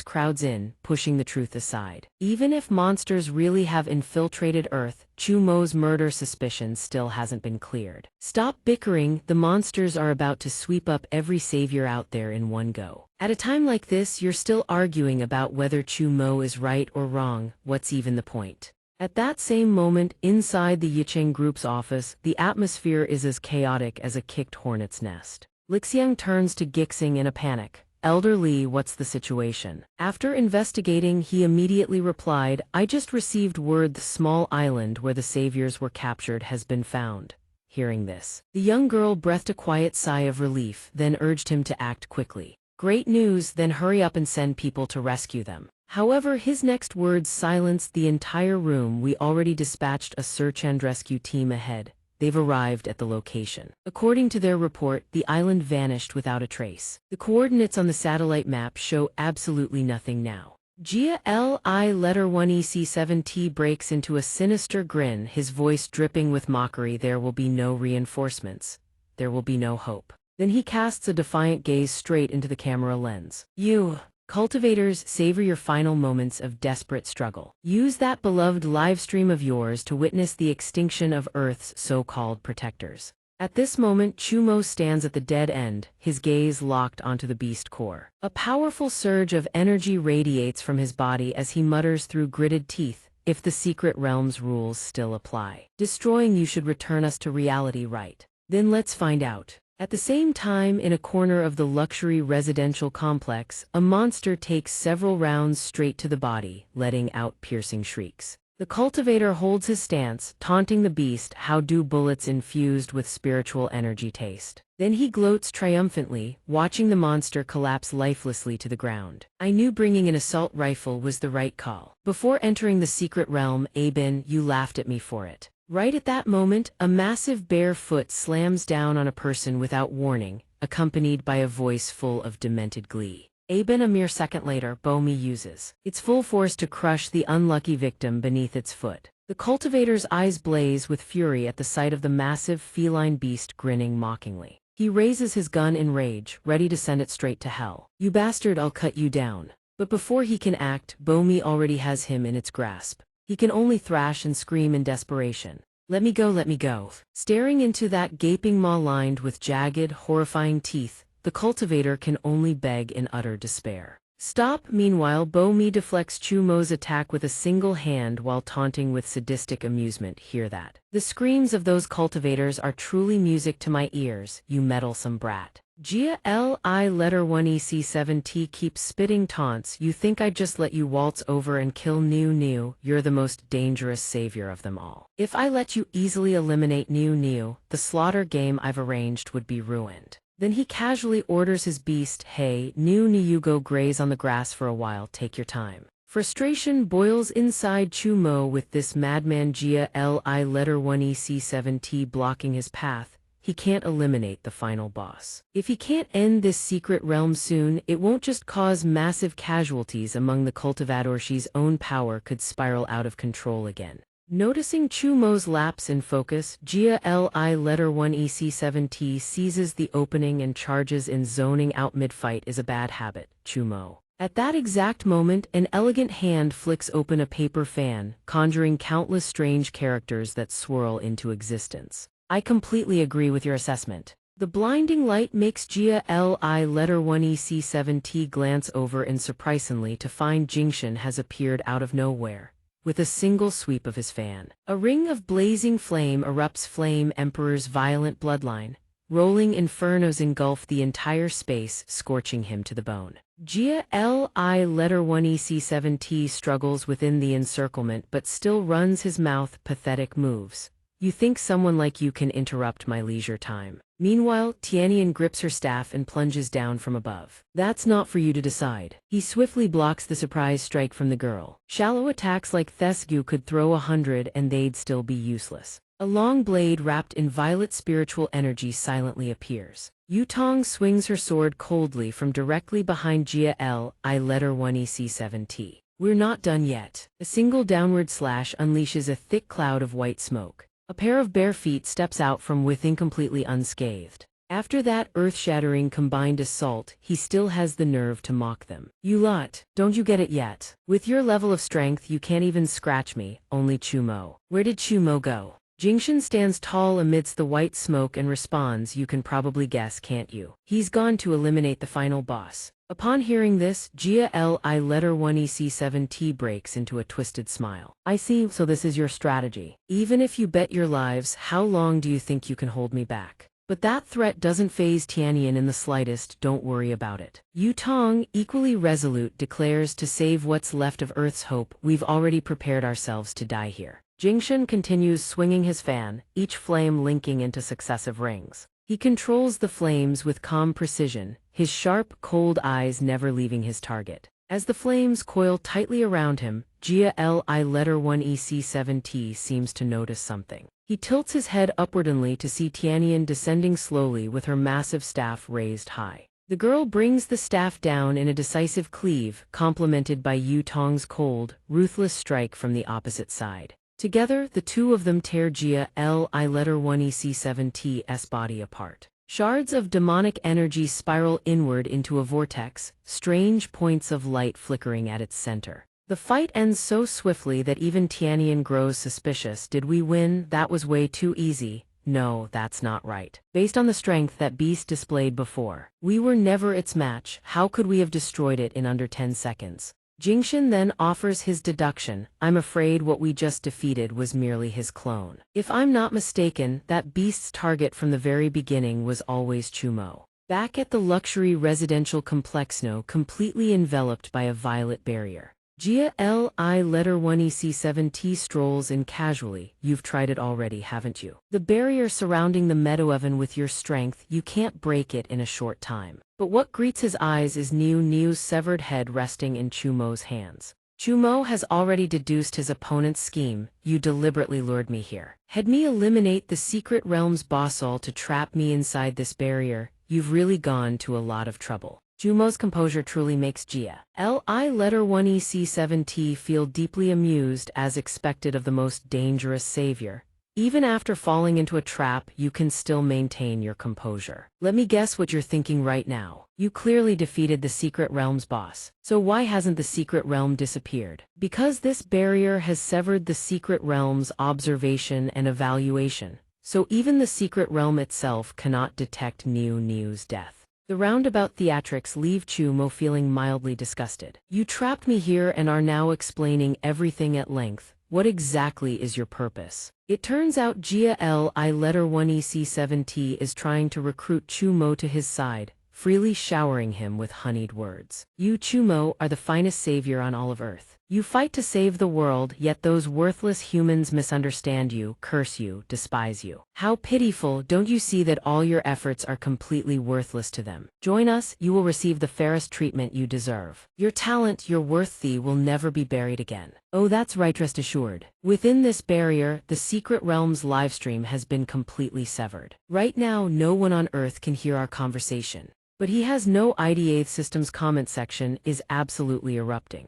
crowds in, pushing the truth aside. Even if monsters really have infiltrated Earth, Chu Mo's murder suspicion still hasn't been cleared. Stop bickering, the monsters are about to sweep up every savior out there in one go. At a time like this, you're still arguing about whether Chu Mo is right or wrong. What's even the point? At that same moment, inside the Yicheng Group's office, the atmosphere is as chaotic as a kicked hornet's nest. Lixiang turns to Gixing in a panic. Elder Li, what's the situation? After investigating, he immediately replied, I just received word the small island where the saviors were captured has been found. Hearing this, the young girl breathed a quiet sigh of relief, then urged him to act quickly. Great news, then hurry up and send people to rescue them. However, his next words silenced the entire room. We already dispatched a search and rescue team ahead. They've arrived at the location. According to their report, the island vanished without a trace. The coordinates on the satellite map show absolutely nothing now. Jia Li letter 1 EC7T breaks into a sinister grin, his voice dripping with mockery. There will be no reinforcements. There will be no hope. Then he casts a defiant gaze straight into the camera lens. You cultivators, savor your final moments of desperate struggle. Use that beloved live stream of yours to witness the extinction of Earth's so-called protectors. At this moment, Chumo stands at the dead end, his gaze locked onto the beast core. A powerful surge of energy radiates from his body as he mutters through gritted teeth, if the secret realm's rules still apply. Destroying you should return us to reality, right? Then let's find out. At the same time, in a corner of the luxury residential complex, a monster takes several rounds straight to the body, letting out piercing shrieks. The cultivator holds his stance, taunting the beast. How do bullets infused with spiritual energy taste? Then he gloats triumphantly, watching the monster collapse lifelessly to the ground. I knew bringing an assault rifle was the right call. Before entering the secret realm, Aben, you laughed at me for it. Right at that moment, a massive bare foot slams down on a person without warning, accompanied by a voice full of demented glee. Aben, a mere second later, Bomi uses its full force to crush the unlucky victim beneath its foot. The cultivator's eyes blaze with fury at the sight of the massive feline beast grinning mockingly. He raises his gun in rage, ready to send it straight to hell. You bastard, I'll cut you down. But before he can act, Bomi already has him in its grasp. He can only thrash and scream in desperation. Let me go, let me go. Staring into that gaping maw lined with jagged, horrifying teeth, the cultivator can only beg in utter despair. Stop! Meanwhile, Bomi deflects Chumo's attack with a single hand while taunting with sadistic amusement. Hear that? The screams of those cultivators are truly music to my ears, you meddlesome brat. Jia Li letter 1 EC7T keeps spitting taunts. You think I'd just let you waltz over and kill Nu? You're the most dangerous savior of them all. If I let you easily eliminate Nu, the slaughter game I've arranged would be ruined. Then he casually orders his beast, hey, Nu, you go graze on the grass for a while, take your time. Frustration boils inside Chumo with this madman Jia Li letter 1 EC7T blocking his path. He can't eliminate the final boss. If he can't end this secret realm soon, it won't just cause massive casualties among the cultivators. His own power could spiral out of control again. Noticing Chumo's lapse in focus, Jia Li letter 1 EC7T seizes the opening and charges in. Zoning out mid-fight is a bad habit, Chumo. At that exact moment, an elegant hand flicks open a paper fan, conjuring countless strange characters that swirl into existence. I completely agree with your assessment. The blinding light makes Jia Li letter 1 EC7T glance over and surprisingly to find Jingshan has appeared out of nowhere. with a single sweep of his fan. A ring of blazing flame erupts. Flame Emperor's violent bloodline. Rolling infernos engulf the entire space, scorching him to the bone. Jia Li letter 1 EC7T struggles within the encirclement but still runs his mouth. Pathetic moves. You think someone like you can interrupt my leisure time? Meanwhile, Tianyan grips her staff and plunges down from above. That's not for you to decide. He swiftly blocks the surprise strike from the girl. Shallow attacks like Thesgu could throw 100 and they'd still be useless. A long blade wrapped in violet spiritual energy silently appears. Yutong swings her sword coldly from directly behind Jia Li letter 1 EC7T. We're not done yet. A single downward slash unleashes a thick cloud of white smoke. A pair of bare feet steps out from within completely unscathed. After that earth-shattering combined assault, he still has the nerve to mock them. You lot, don't you get it yet? With your level of strength you can't even scratch me, only Chumo. Where did Chumo go? Jingshan stands tall amidst the white smoke and responds, you can probably guess, can't you? He's gone to eliminate the final boss. Upon hearing this, Jia Li letter 1 EC7T breaks into a twisted smile. I see, so this is your strategy. Even if you bet your lives, how long do you think you can hold me back? But that threat doesn't faze Tianyan in the slightest, don't worry about it. Yutong, equally resolute, declares, to save what's left of Earth's hope, we've already prepared ourselves to die here. Jingshan continues swinging his fan, each flame linking into successive rings. He controls the flames with calm precision, his sharp, cold eyes never leaving his target. As the flames coil tightly around him, Jia Li letter 1 EC7T seems to notice something. He tilts his head upwardly to see Tianyan descending slowly with her massive staff raised high. The girl brings the staff down in a decisive cleave, complemented by Yutong's cold, ruthless strike from the opposite side. Together, the two of them tear Jia Li letter 1 EC7T's body apart. Shards of demonic energy spiral inward into a vortex, strange points of light flickering at its center. The fight ends so swiftly that even Tianyan grows suspicious. Did we win? That was way too easy. No, that's not right. Based on the strength that beast displayed before, we were never its match. How could we have destroyed it in under 10 seconds? Jingshan then offers his deduction. I'm afraid what we just defeated was merely his clone. If I'm not mistaken, that beast's target from the very beginning was always Chumo. Back at the luxury residential complex, now completely enveloped by a violet barrier, Jia Li letter 1 EC7T strolls in casually. You've tried it already, haven't you? The barrier surrounding the meadow oven, with your strength, you can't break it in a short time. But what greets his eyes is Niu's severed head resting in Chumo's hands. Chumo has already deduced his opponent's scheme. You deliberately lured me here. Had me eliminate the secret realm's bossal to trap me inside this barrier. You've really gone to a lot of trouble. Chumo's composure truly makes Jia Li letter 1 EC7T feel deeply amused, as expected of the most dangerous savior. Even after falling into a trap, you can still maintain your composure. Let me guess what you're thinking right now. You clearly defeated the secret realm's boss. So why hasn't the secret realm disappeared? Because this barrier has severed the secret realm's observation and evaluation. So even the secret realm itself cannot detect Niu's death. The roundabout theatrics leave Chumo feeling mildly disgusted. You trapped me here and are now explaining everything at length. What exactly is your purpose? It turns out Jia Li letter 1 EC7T is trying to recruit Chumo to his side, freely showering him with honeyed words. You, Chumo, are the finest savior on all of Earth. You fight to save the world, yet those worthless humans misunderstand you, curse you, despise you. How pitiful! Don't you see that all your efforts are completely worthless to them? Join us, you will receive the fairest treatment you deserve. Your talent, your worth will never be buried again. Oh, that's right, rest assured. Within this barrier, the secret realm's livestream has been completely severed. Right now, no one on Earth can hear our conversation. But he has no idea the system's comment section is absolutely erupting.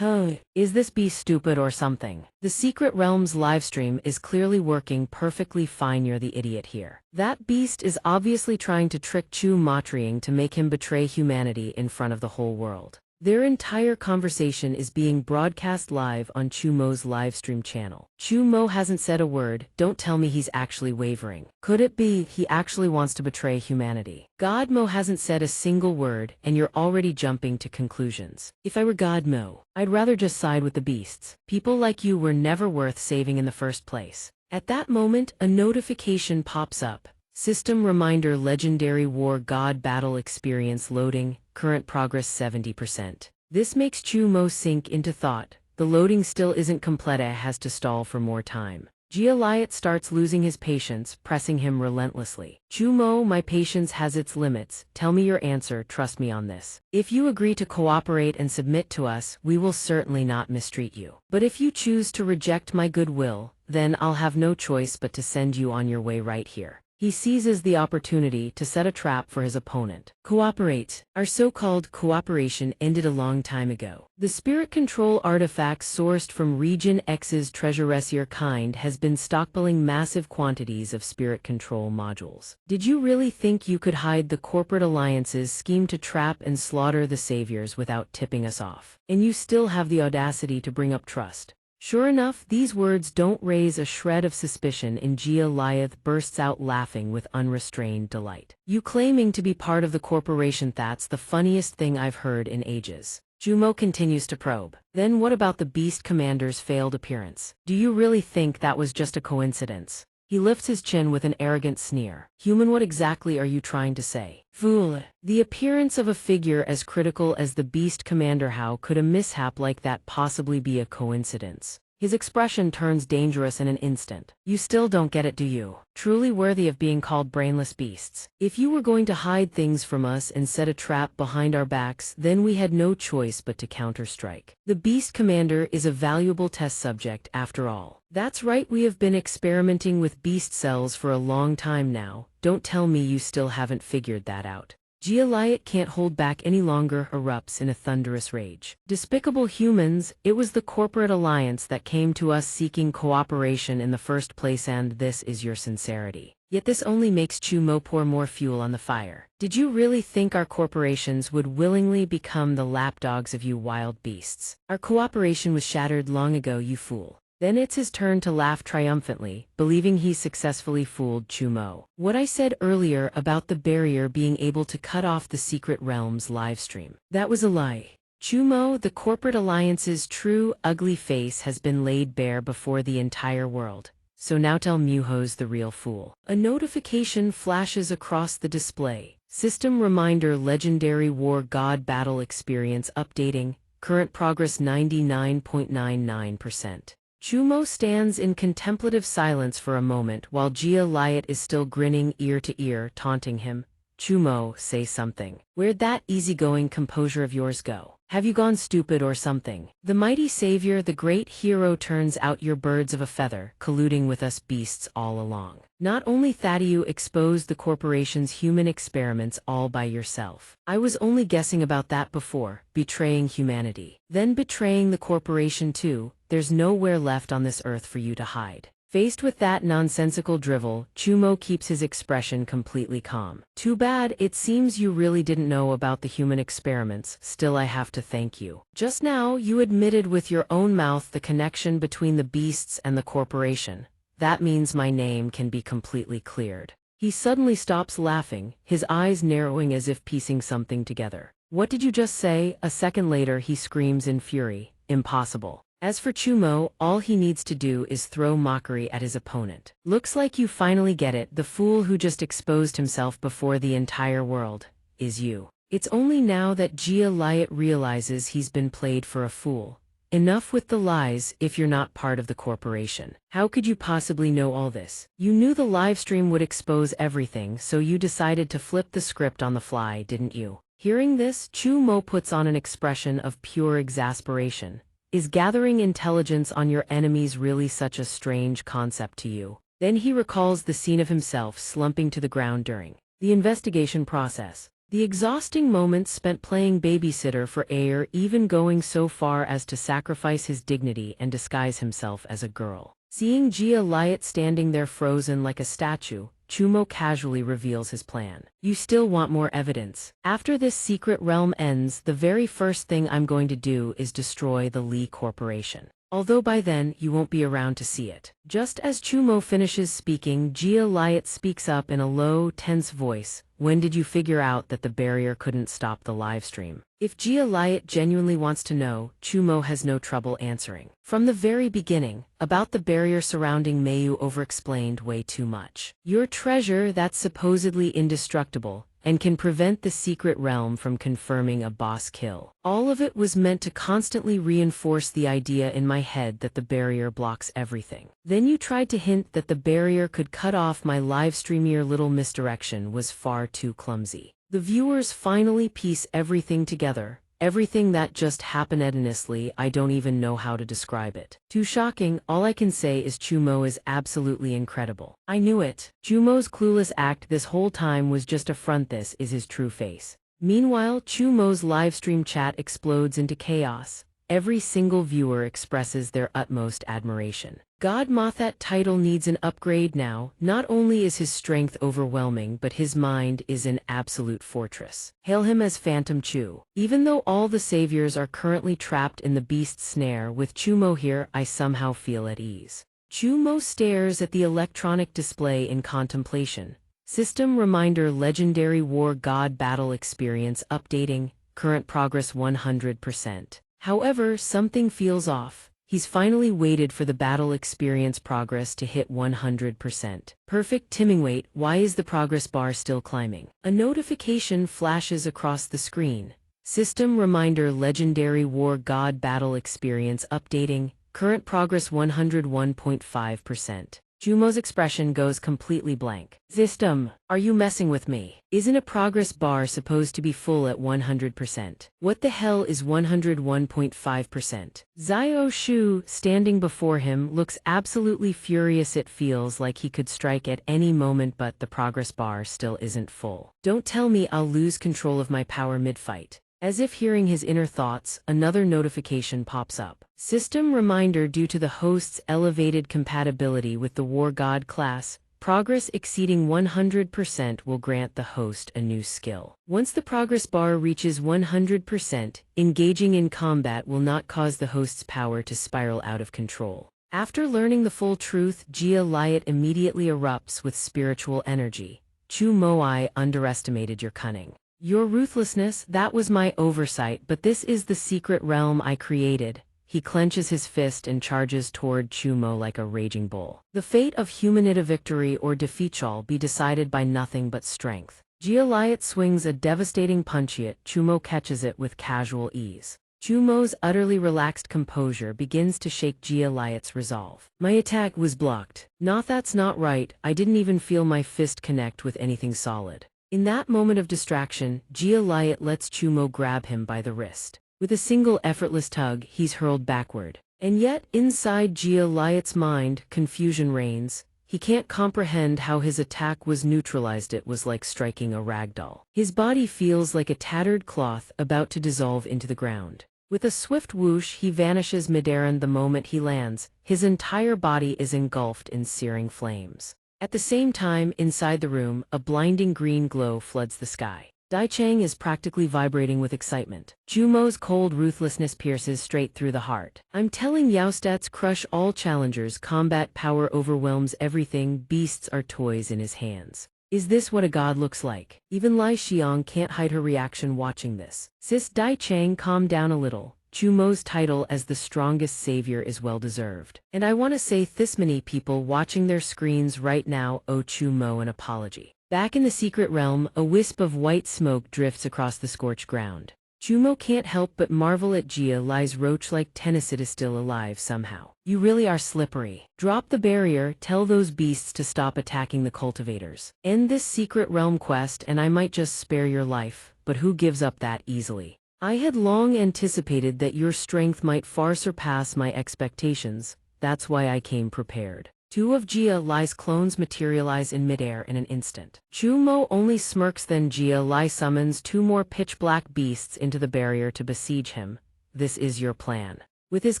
Is this beast stupid or something? The secret realm's livestream is clearly working perfectly fine. You're the idiot here. That beast is obviously trying to trick Chu Matriang to make him betray humanity in front of the whole world. Their entire conversation is being broadcast live on Chumo's livestream channel. Chumo hasn't said a word. Don't tell me he's actually wavering. Could it be he actually wants to betray humanity? Godmo hasn't said a single word, and you're already jumping to conclusions. If I were Godmo, I'd rather just side with the beasts. People like you were never worth saving in the first place. At that moment, a notification pops up. System reminder: Legendary War God Battle Experience loading, current progress 70%. This makes Chumo sink into thought. The loading still isn't complete, has to stall for more time. Gioliot starts losing his patience, pressing him relentlessly. Chumo, my patience has its limits. Tell me your answer, trust me on this. If you agree to cooperate and submit to us, we will certainly not mistreat you. But if you choose to reject my goodwill, then I'll have no choice but to send you on your way right here. He seizes the opportunity to set a trap for his opponent. Cooperate. Our so-called cooperation ended a long time ago. The spirit control artifacts sourced from Region X's treasure kind has been stockpiling massive quantities of spirit control modules. Did you really think you could hide the corporate alliance's scheme to trap and slaughter the saviors without tipping us off? And you still have the audacity to bring up trust? Sure enough, these words don't raise a shred of suspicion, and Gioliath bursts out laughing with unrestrained delight. You claiming to be part of the corporation? That's the funniest thing I've heard in ages. Chumo continues to probe. Then what about the Beast Commander's failed appearance? Do you really think that was just a coincidence? He lifts his chin with an arrogant sneer. Human, what exactly are you trying to say? Fool. The appearance of a figure as critical as the Beast Commander, how could a mishap like that possibly be a coincidence? His expression turns dangerous in an instant. You still don't get it, do you? Truly worthy of being called brainless beasts. If you were going to hide things from us and set a trap behind our backs, then we had no choice but to counter-strike. The Beast Commander is a valuable test subject after all. That's right, we have been experimenting with beast cells for a long time now. Don't tell me you still haven't figured that out. Gioliot can't hold back any longer, erupts in a thunderous rage. Despicable humans, it was the corporate alliance that came to us seeking cooperation in the first place, and this is your sincerity. Yet this only makes Chumo pour more fuel on the fire. Did you really think our corporations would willingly become the lapdogs of you wild beasts? Our cooperation was shattered long ago, you fool. Then it's his turn to laugh triumphantly, believing he's successfully fooled Chumo. What I said earlier about the barrier being able to cut off the Secret Realms livestream, that was a lie. Chumo, the corporate alliance's true, ugly face has been laid bare before the entire world. So now tell me who's the real fool. A notification flashes across the display. System reminder: Legendary War God Battle Experience updating, current progress 99.99%. Chumo stands in contemplative silence for a moment while Gioliot is still grinning ear to ear, taunting him. Chumo, say something. Where'd that easygoing composure of yours go? Have you gone stupid or something? The mighty savior, the great hero, turns out you're birds of a feather, colluding with us beasts all along. Not only that, you exposed the corporation's human experiments all by yourself. I was only guessing about that before, betraying humanity. Then betraying the corporation too. There's nowhere left on this earth for you to hide. Faced with that nonsensical drivel, Chumo keeps his expression completely calm. Too bad, it seems you really didn't know about the human experiments. Still, I have to thank you. Just now, you admitted with your own mouth the connection between the beasts and the corporation. That means my name can be completely cleared. He suddenly stops laughing, his eyes narrowing as if piecing something together. What did you just say? A second later, he screams in fury. Impossible. As for Chumo, all he needs to do is throw mockery at his opponent. Looks like you finally get it. The fool who just exposed himself before the entire world is you. It's only now that Gioliot realizes he's been played for a fool. Enough with the lies. If you're not part of the corporation, how could you possibly know all this? You knew the livestream would expose everything, so you decided to flip the script on the fly, didn't you? Hearing this, Chumo puts on an expression of pure exasperation. Is gathering intelligence on your enemies really such a strange concept to you? Then he recalls the scene of himself slumping to the ground during the investigation process. The exhausting moments spent playing babysitter for Ayer, even going so far as to sacrifice his dignity and disguise himself as a girl. Seeing Jia Liat standing there frozen like a statue, Chumo casually reveals his plan. You still want more evidence. After this secret realm ends, the very first thing I'm going to do is destroy the Li Corporation. Although by then, you won't be around to see it. Just as Chumo finishes speaking, Jia Liat speaks up in a low, tense voice. When did you figure out that the barrier couldn't stop the livestream? If Jia Liat genuinely wants to know, Chumo has no trouble answering. From the very beginning, about the barrier surrounding Mayu overexplained way too much. Your treasure that's supposedly indestructible, and can prevent the secret realm from confirming a boss kill. All of it was meant to constantly reinforce the idea in my head that the barrier blocks everything. Then you tried to hint that the barrier could cut off my live stream. Your little misdirection was far too clumsy. The viewers finally piece everything together. Everything that just happened endlessly, I don't even know how to describe it. Too shocking, all I can say is Chumo is absolutely incredible. I knew it. Chumo's clueless act this whole time was just a front. This is his true face. Meanwhile, Chumo's livestream chat explodes into chaos. Every single viewer expresses their utmost admiration. God Mothat title needs an upgrade now. Not only is his strength overwhelming, but his mind is an absolute fortress. Hail him as Phantom Chu. Even though all the saviors are currently trapped in the beast's snare, with Chumo here, I somehow feel at ease. Chumo stares at the electronic display in contemplation. System reminder: Legendary War God Battle Experience updating, current progress 100%. However, something feels off. He's finally waited for the battle experience progress to hit 100%. Perfect timing. Wait, why is the progress bar still climbing? A notification flashes across the screen. System reminder: Legendary War God Battle Experience updating, current progress 101.5%. Chumo's expression goes completely blank. System, are you messing with me? Isn't a progress bar supposed to be full at 100%? What the hell is 101.5%? Zio Shu, standing before him, looks absolutely furious. It feels like he could strike at any moment, but the progress bar still isn't full. Don't tell me I'll lose control of my power mid-fight. As if hearing his inner thoughts, another notification pops up. System reminder: due to the host's elevated compatibility with the War God class, progress exceeding 100% will grant the host a new skill. Once the progress bar reaches 100%, engaging in combat will not cause the host's power to spiral out of control. After learning the full truth, Jia Liat immediately erupts with spiritual energy. Chu Mo, I underestimated your cunning. Your ruthlessness, that was my oversight, but this is the secret realm I created. He clenches his fist and charges toward Chumo like a raging bull. The fate of humanity, victory or defeat, shall be decided by nothing but strength. Jia Liat swings a devastating punch, yet Chumo catches it with casual ease. Chumo's utterly relaxed composure begins to shake Jia Liat's resolve. My attack was blocked. Nah, that's not right. I didn't even feel my fist connect with anything solid. In that moment of distraction, Jia Liat lets Chumo grab him by the wrist. With a single effortless tug, he's hurled backward. And yet, inside Jia Liat's mind, confusion reigns. He can't comprehend how his attack was neutralized. It was like striking a ragdoll. His body feels like a tattered cloth about to dissolve into the ground. With a swift whoosh, he vanishes midair, and the moment he lands, his entire body is engulfed in searing flames. At the same time, inside the room, a blinding green glow floods the sky. Dai Chang is practically vibrating with excitement. Chumo's cold ruthlessness pierces straight through the heart. I'm telling Yaostats crush all challengers. Combat power overwhelms everything. Beasts are toys in his hands. Is this what a god looks like? Even Lai Xiang can't hide her reaction watching this. Sis Dai Chang, calm down a little. Chumo's title as the strongest savior is well deserved. And I want to say this many people watching their screens right now owe Chumo an apology. Back in the secret realm, a wisp of white smoke drifts across the scorched ground. Chumo can't help but marvel at Jia Li's roach-like tenacity is still alive somehow. You really are slippery. Drop the barrier, tell those beasts to stop attacking the cultivators. End this secret realm quest and I might just spare your life, but who gives up that easily? I had long anticipated that your strength might far surpass my expectations. That's why I came prepared. Two of Jia Li's clones materialize in midair in an instant. Chumo only smirks, then Jia Li summons two more pitch-black beasts into the barrier to besiege him. This is your plan. With his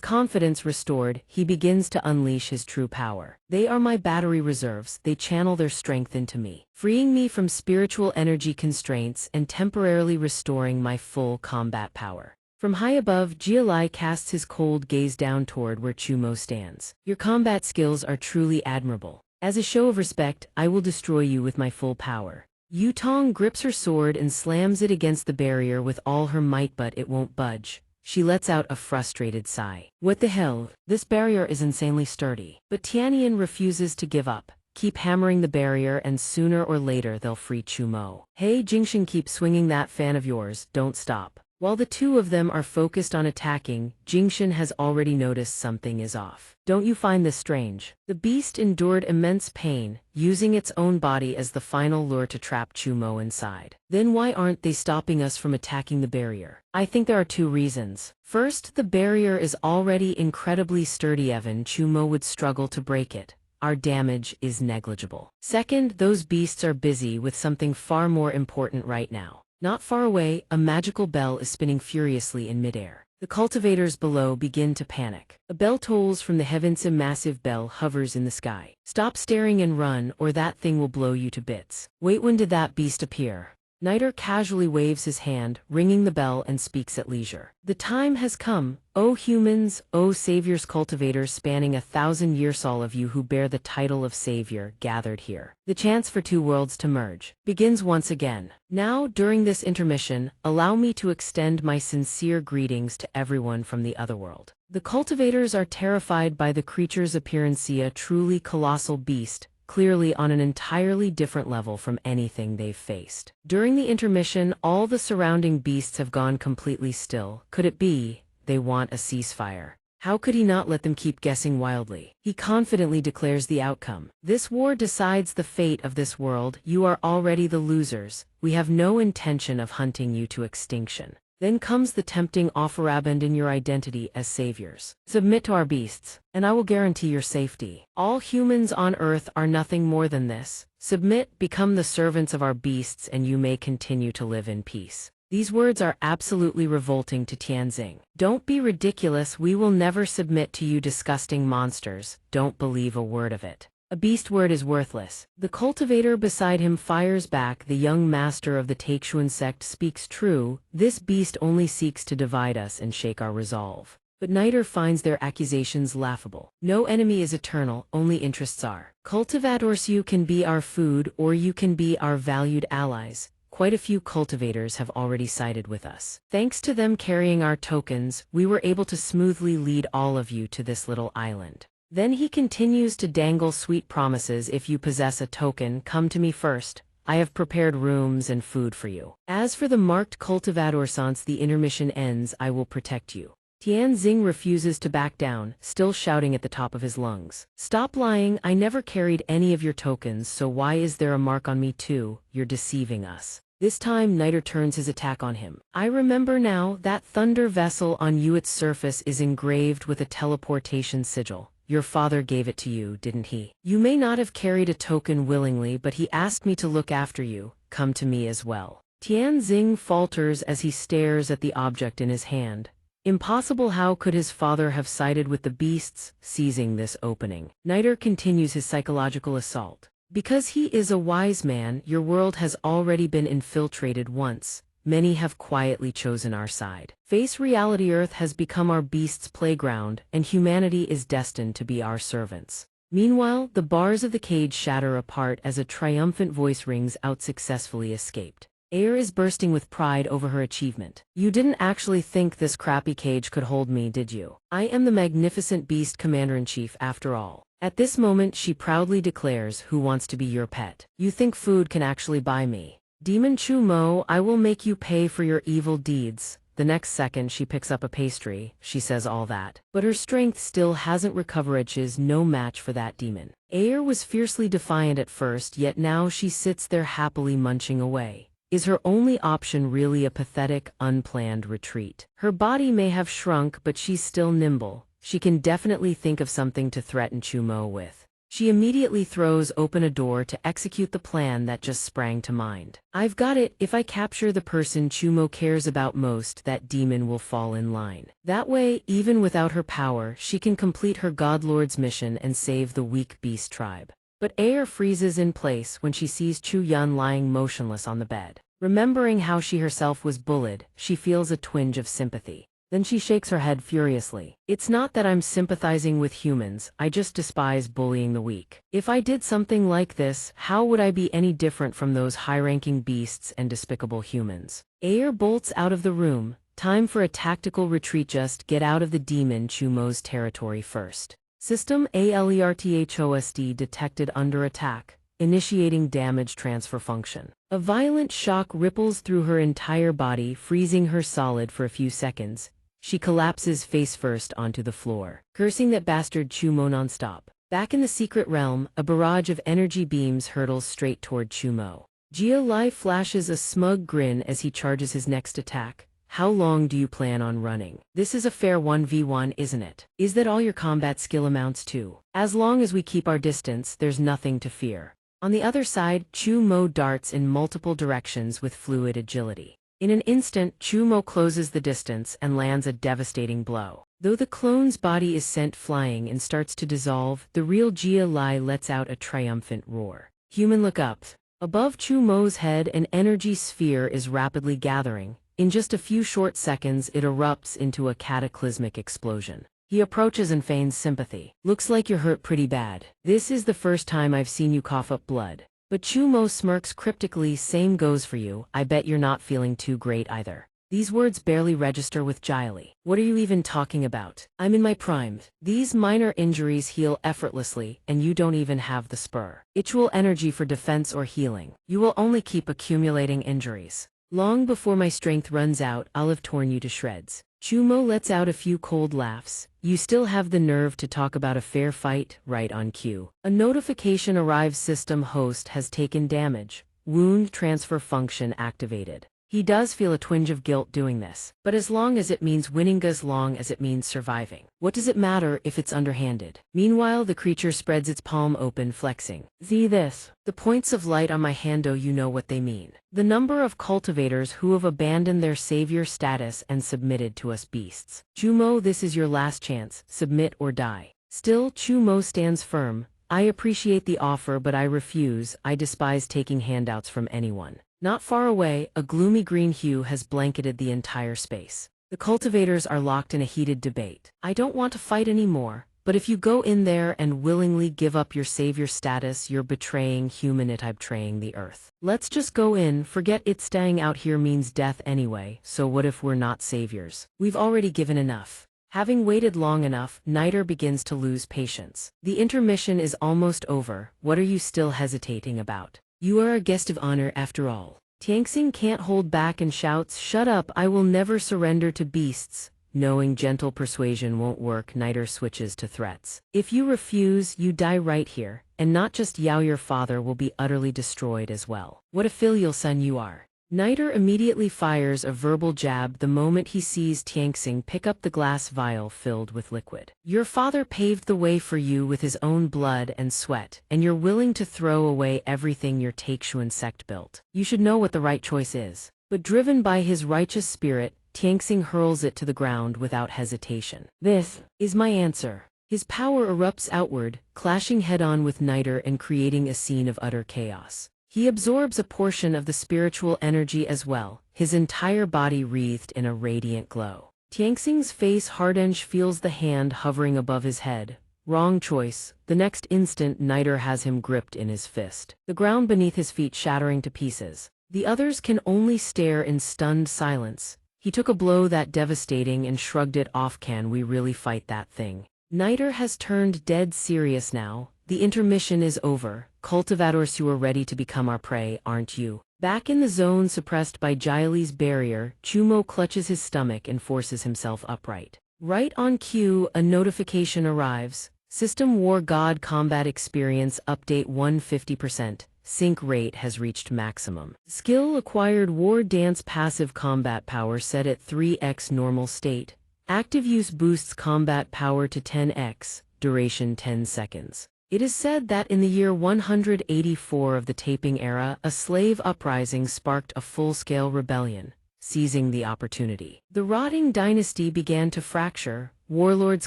confidence restored, he begins to unleash his true power. They are my battery reserves, they channel their strength into me, freeing me from spiritual energy constraints and temporarily restoring my full combat power. From high above, Jialai casts his cold gaze down toward where Chumo stands. Your combat skills are truly admirable. As a show of respect, I will destroy you with my full power. Yutong grips her sword and slams it against the barrier with all her might, but it won't budge. She lets out a frustrated sigh. What the hell? This barrier is insanely sturdy. But Tianyan refuses to give up. Keep hammering the barrier and sooner or later they'll free Chumo. Hey Jingshan, keep swinging that fan of yours, don't stop. While the two of them are focused on attacking, Jingshan has already noticed something is off. Don't you find this strange? The beast endured immense pain, using its own body as the final lure to trap Chumo inside. Then why aren't they stopping us from attacking the barrier? I think there are two reasons. First, the barrier is already incredibly sturdy. Even Chumo would struggle to break it. Our damage is negligible. Second, those beasts are busy with something far more important right now. Not far away, a magical bell is spinning furiously in midair. The cultivators below begin to panic. A bell tolls from the heavens. A massive bell hovers in the sky. Stop staring and run, or that thing will blow you to bits. Wait, when did that beast appear? Niter casually waves his hand, ringing the bell, and speaks at leisure. The time has come, O humans, O saviors, cultivators spanning 1,000 years, all of you who bear the title of savior, gathered here. The chance for two worlds to merge begins once again. Now, during this intermission, allow me to extend my sincere greetings to everyone from the otherworld. The cultivators are terrified by the creature's appearance, a truly colossal beast, clearly on an entirely different level from anything they've faced. During the intermission, all the surrounding beasts have gone completely still. Could it be they want a ceasefire? How could he not let them keep guessing wildly? He confidently declares the outcome. This war decides the fate of this world. You are already the losers. We have no intention of hunting you to extinction. Then comes the tempting offer: abandon your identity as saviors. Submit to our beasts, and I will guarantee your safety. All humans on Earth are nothing more than this. Submit, become the servants of our beasts, and you may continue to live in peace. These words are absolutely revolting to Tianxing. Don't be ridiculous, we will never submit to you disgusting monsters. Don't believe a word of it. A beast word is worthless. The cultivator beside him fires back. The young master of the Taixuan sect speaks true. This beast only seeks to divide us and shake our resolve. But Niter finds their accusations laughable. No enemy is eternal, only interests are. Cultivators, you can be our food or you can be our valued allies. Quite a few cultivators have already sided with us. Thanks to them carrying our tokens, we were able to smoothly lead all of you to this little island. Then he continues to dangle sweet promises. If you possess a token, come to me first. I have prepared rooms and food for you. As for the marked cultivator, since the intermission ends, I will protect you. Tianxing refuses to back down, still shouting at the top of his lungs. Stop lying, I never carried any of your tokens, so why is there a mark on me too? You're deceiving us. This time Niter turns his attack on him. I remember now, that thunder vessel on its surface is engraved with a teleportation sigil. Your father gave it to you, didn't he? You may not have carried a token willingly, but he asked me to look after you. Come to me as well. Tianxing falters as he stares at the object in his hand. Impossible, how could his father have sided with the beasts? Seizing this opening, Niter continues his psychological assault. Because he is a wise man, your world has already been infiltrated once. Many have quietly chosen our side. Face reality, Earth has become our beasts' playground, and humanity is destined to be our servants. Meanwhile, the bars of the cage shatter apart as a triumphant voice rings out: successfully escaped. Air is bursting with pride over her achievement. You didn't actually think this crappy cage could hold me, did you? I am the magnificent beast commander-in-chief after all. At this moment she proudly declares, who wants to be your pet? You think food can actually buy me? Demon Chumo, I will make you pay for your evil deeds. The next second she picks up a pastry. She says all that, but her strength still hasn't recovered. She's no match for that demon. Air was fiercely defiant at first, yet now she sits there happily munching away. Is her only option really a pathetic, unplanned retreat? Her body may have shrunk, but she's still nimble. She can definitely think of something to threaten Chumo with. She immediately throws open a door to execute the plan that just sprang to mind. I've got it. If I capture the person Chumo cares about most, that demon will fall in line. That way, even without her power, she can complete her godlord's mission and save the weak beast tribe. But Aer freezes in place when she sees Chu Yun lying motionless on the bed. Remembering how she herself was bullied, she feels a twinge of sympathy. Then she shakes her head furiously. It's not that I'm sympathizing with humans, I just despise bullying the weak. If I did something like this, how would I be any different from those high-ranking beasts and despicable humans? Aer bolts out of the room. Time for a tactical retreat. Just get out of the demon Chumo's territory first. System ALERTHOSD detected under attack, initiating damage transfer function. A violent shock ripples through her entire body, freezing her solid for a few seconds. She collapses face first onto the floor, cursing that bastard Chumo nonstop. Back in the secret realm, a barrage of energy beams hurtles straight toward Chumo. Jia Lai flashes a smug grin as he charges his next attack. How long do you plan on running? This is a fair 1v1, isn't it? Is that all your combat skill amounts to? As long as we keep our distance, there's nothing to fear. On the other side, Chumo darts in multiple directions with fluid agility. In an instant, Chumo closes the distance and lands a devastating blow. Though the clone's body is sent flying and starts to dissolve, the real Jia Lai lets out a triumphant roar. Human, look up. Above Chumo's head, an energy sphere is rapidly gathering. In just a few short seconds, it erupts into a cataclysmic explosion. He approaches and feigns sympathy. Looks like you're hurt pretty bad. This is the first time I've seen you cough up blood. But Chumo smirks cryptically. Same goes for you. I bet you're not feeling too great either. These words barely register with Jiley. What are you even talking about? I'm in my prime. These minor injuries heal effortlessly, and you don't even have the spur. Itual energy for defense or healing. You will only keep accumulating injuries. Long before my strength runs out, I'll have torn you to shreds. Chumo lets out a few cold laughs. You still have the nerve to talk about a fair fight? Right on cue. A notification arrives. System host has taken damage. Wound transfer function activated. He does feel a twinge of guilt doing this, but as long as it means winning, as long as it means surviving. What does it matter if it's underhanded? Meanwhile, the creature spreads its palm open, flexing. See this? The points of light on my hando, you know what they mean. The number of cultivators who have abandoned their savior status and submitted to us beasts. Chumo, this is your last chance. Submit or die. Still, Chumo stands firm. I appreciate the offer, but I refuse. I despise taking handouts from anyone. Not far away, a gloomy green hue has blanketed the entire space. The cultivators are locked in a heated debate. I don't want to fight anymore, but if you go in there and willingly give up your savior status, you're betraying humanity, betraying the earth. Let's just go in. Forget it. Staying out here means death anyway, so what if we're not saviors? We've already given enough. Having waited long enough, Niter begins to lose patience. The intermission is almost over. What are you still hesitating about? You are a guest of honor after all. Xianxia can't hold back and shouts, shut up, I will never surrender to beasts. Knowing gentle persuasion won't work, Niter switches to threats. If you refuse, you die right here, and not just Yao, your father will be utterly destroyed as well. What a filial son you are. Niter immediately fires a verbal jab the moment he sees Xianxia pick up the glass vial filled with liquid. Your father paved the way for you with his own blood and sweat, and you're willing to throw away everything your Taixuan sect built. You should know what the right choice is. But driven by his righteous spirit, Xianxia hurls it to the ground without hesitation. This is my answer. His power erupts outward, clashing head-on with Niter and creating a scene of utter chaos. He absorbs a portion of the spiritual energy as well, his entire body wreathed in a radiant glow. Xianxia's face hardens, feels the hand hovering above his head. Wrong choice. The next instant, Niter has him gripped in his fist. The ground beneath his feet shattering to pieces. The others can only stare in stunned silence. He took a blow that devastating and shrugged it off. Can we really fight that thing? Niter has turned dead serious now. The intermission is over. Cultivators, you are ready to become our prey, aren't you? Back in the zone suppressed by Jiley's barrier, Chumo clutches his stomach and forces himself upright. Right on cue, a notification arrives. System War God Combat Experience Update 150%. Sync rate has reached maximum. Skill acquired War Dance passive combat power set at 3x normal state. Active use boosts combat power to 10x, duration 10 seconds. It is said that in the year 184 of the Taiping era, a slave uprising sparked a full-scale rebellion, seizing the opportunity. The rotting dynasty began to fracture, warlords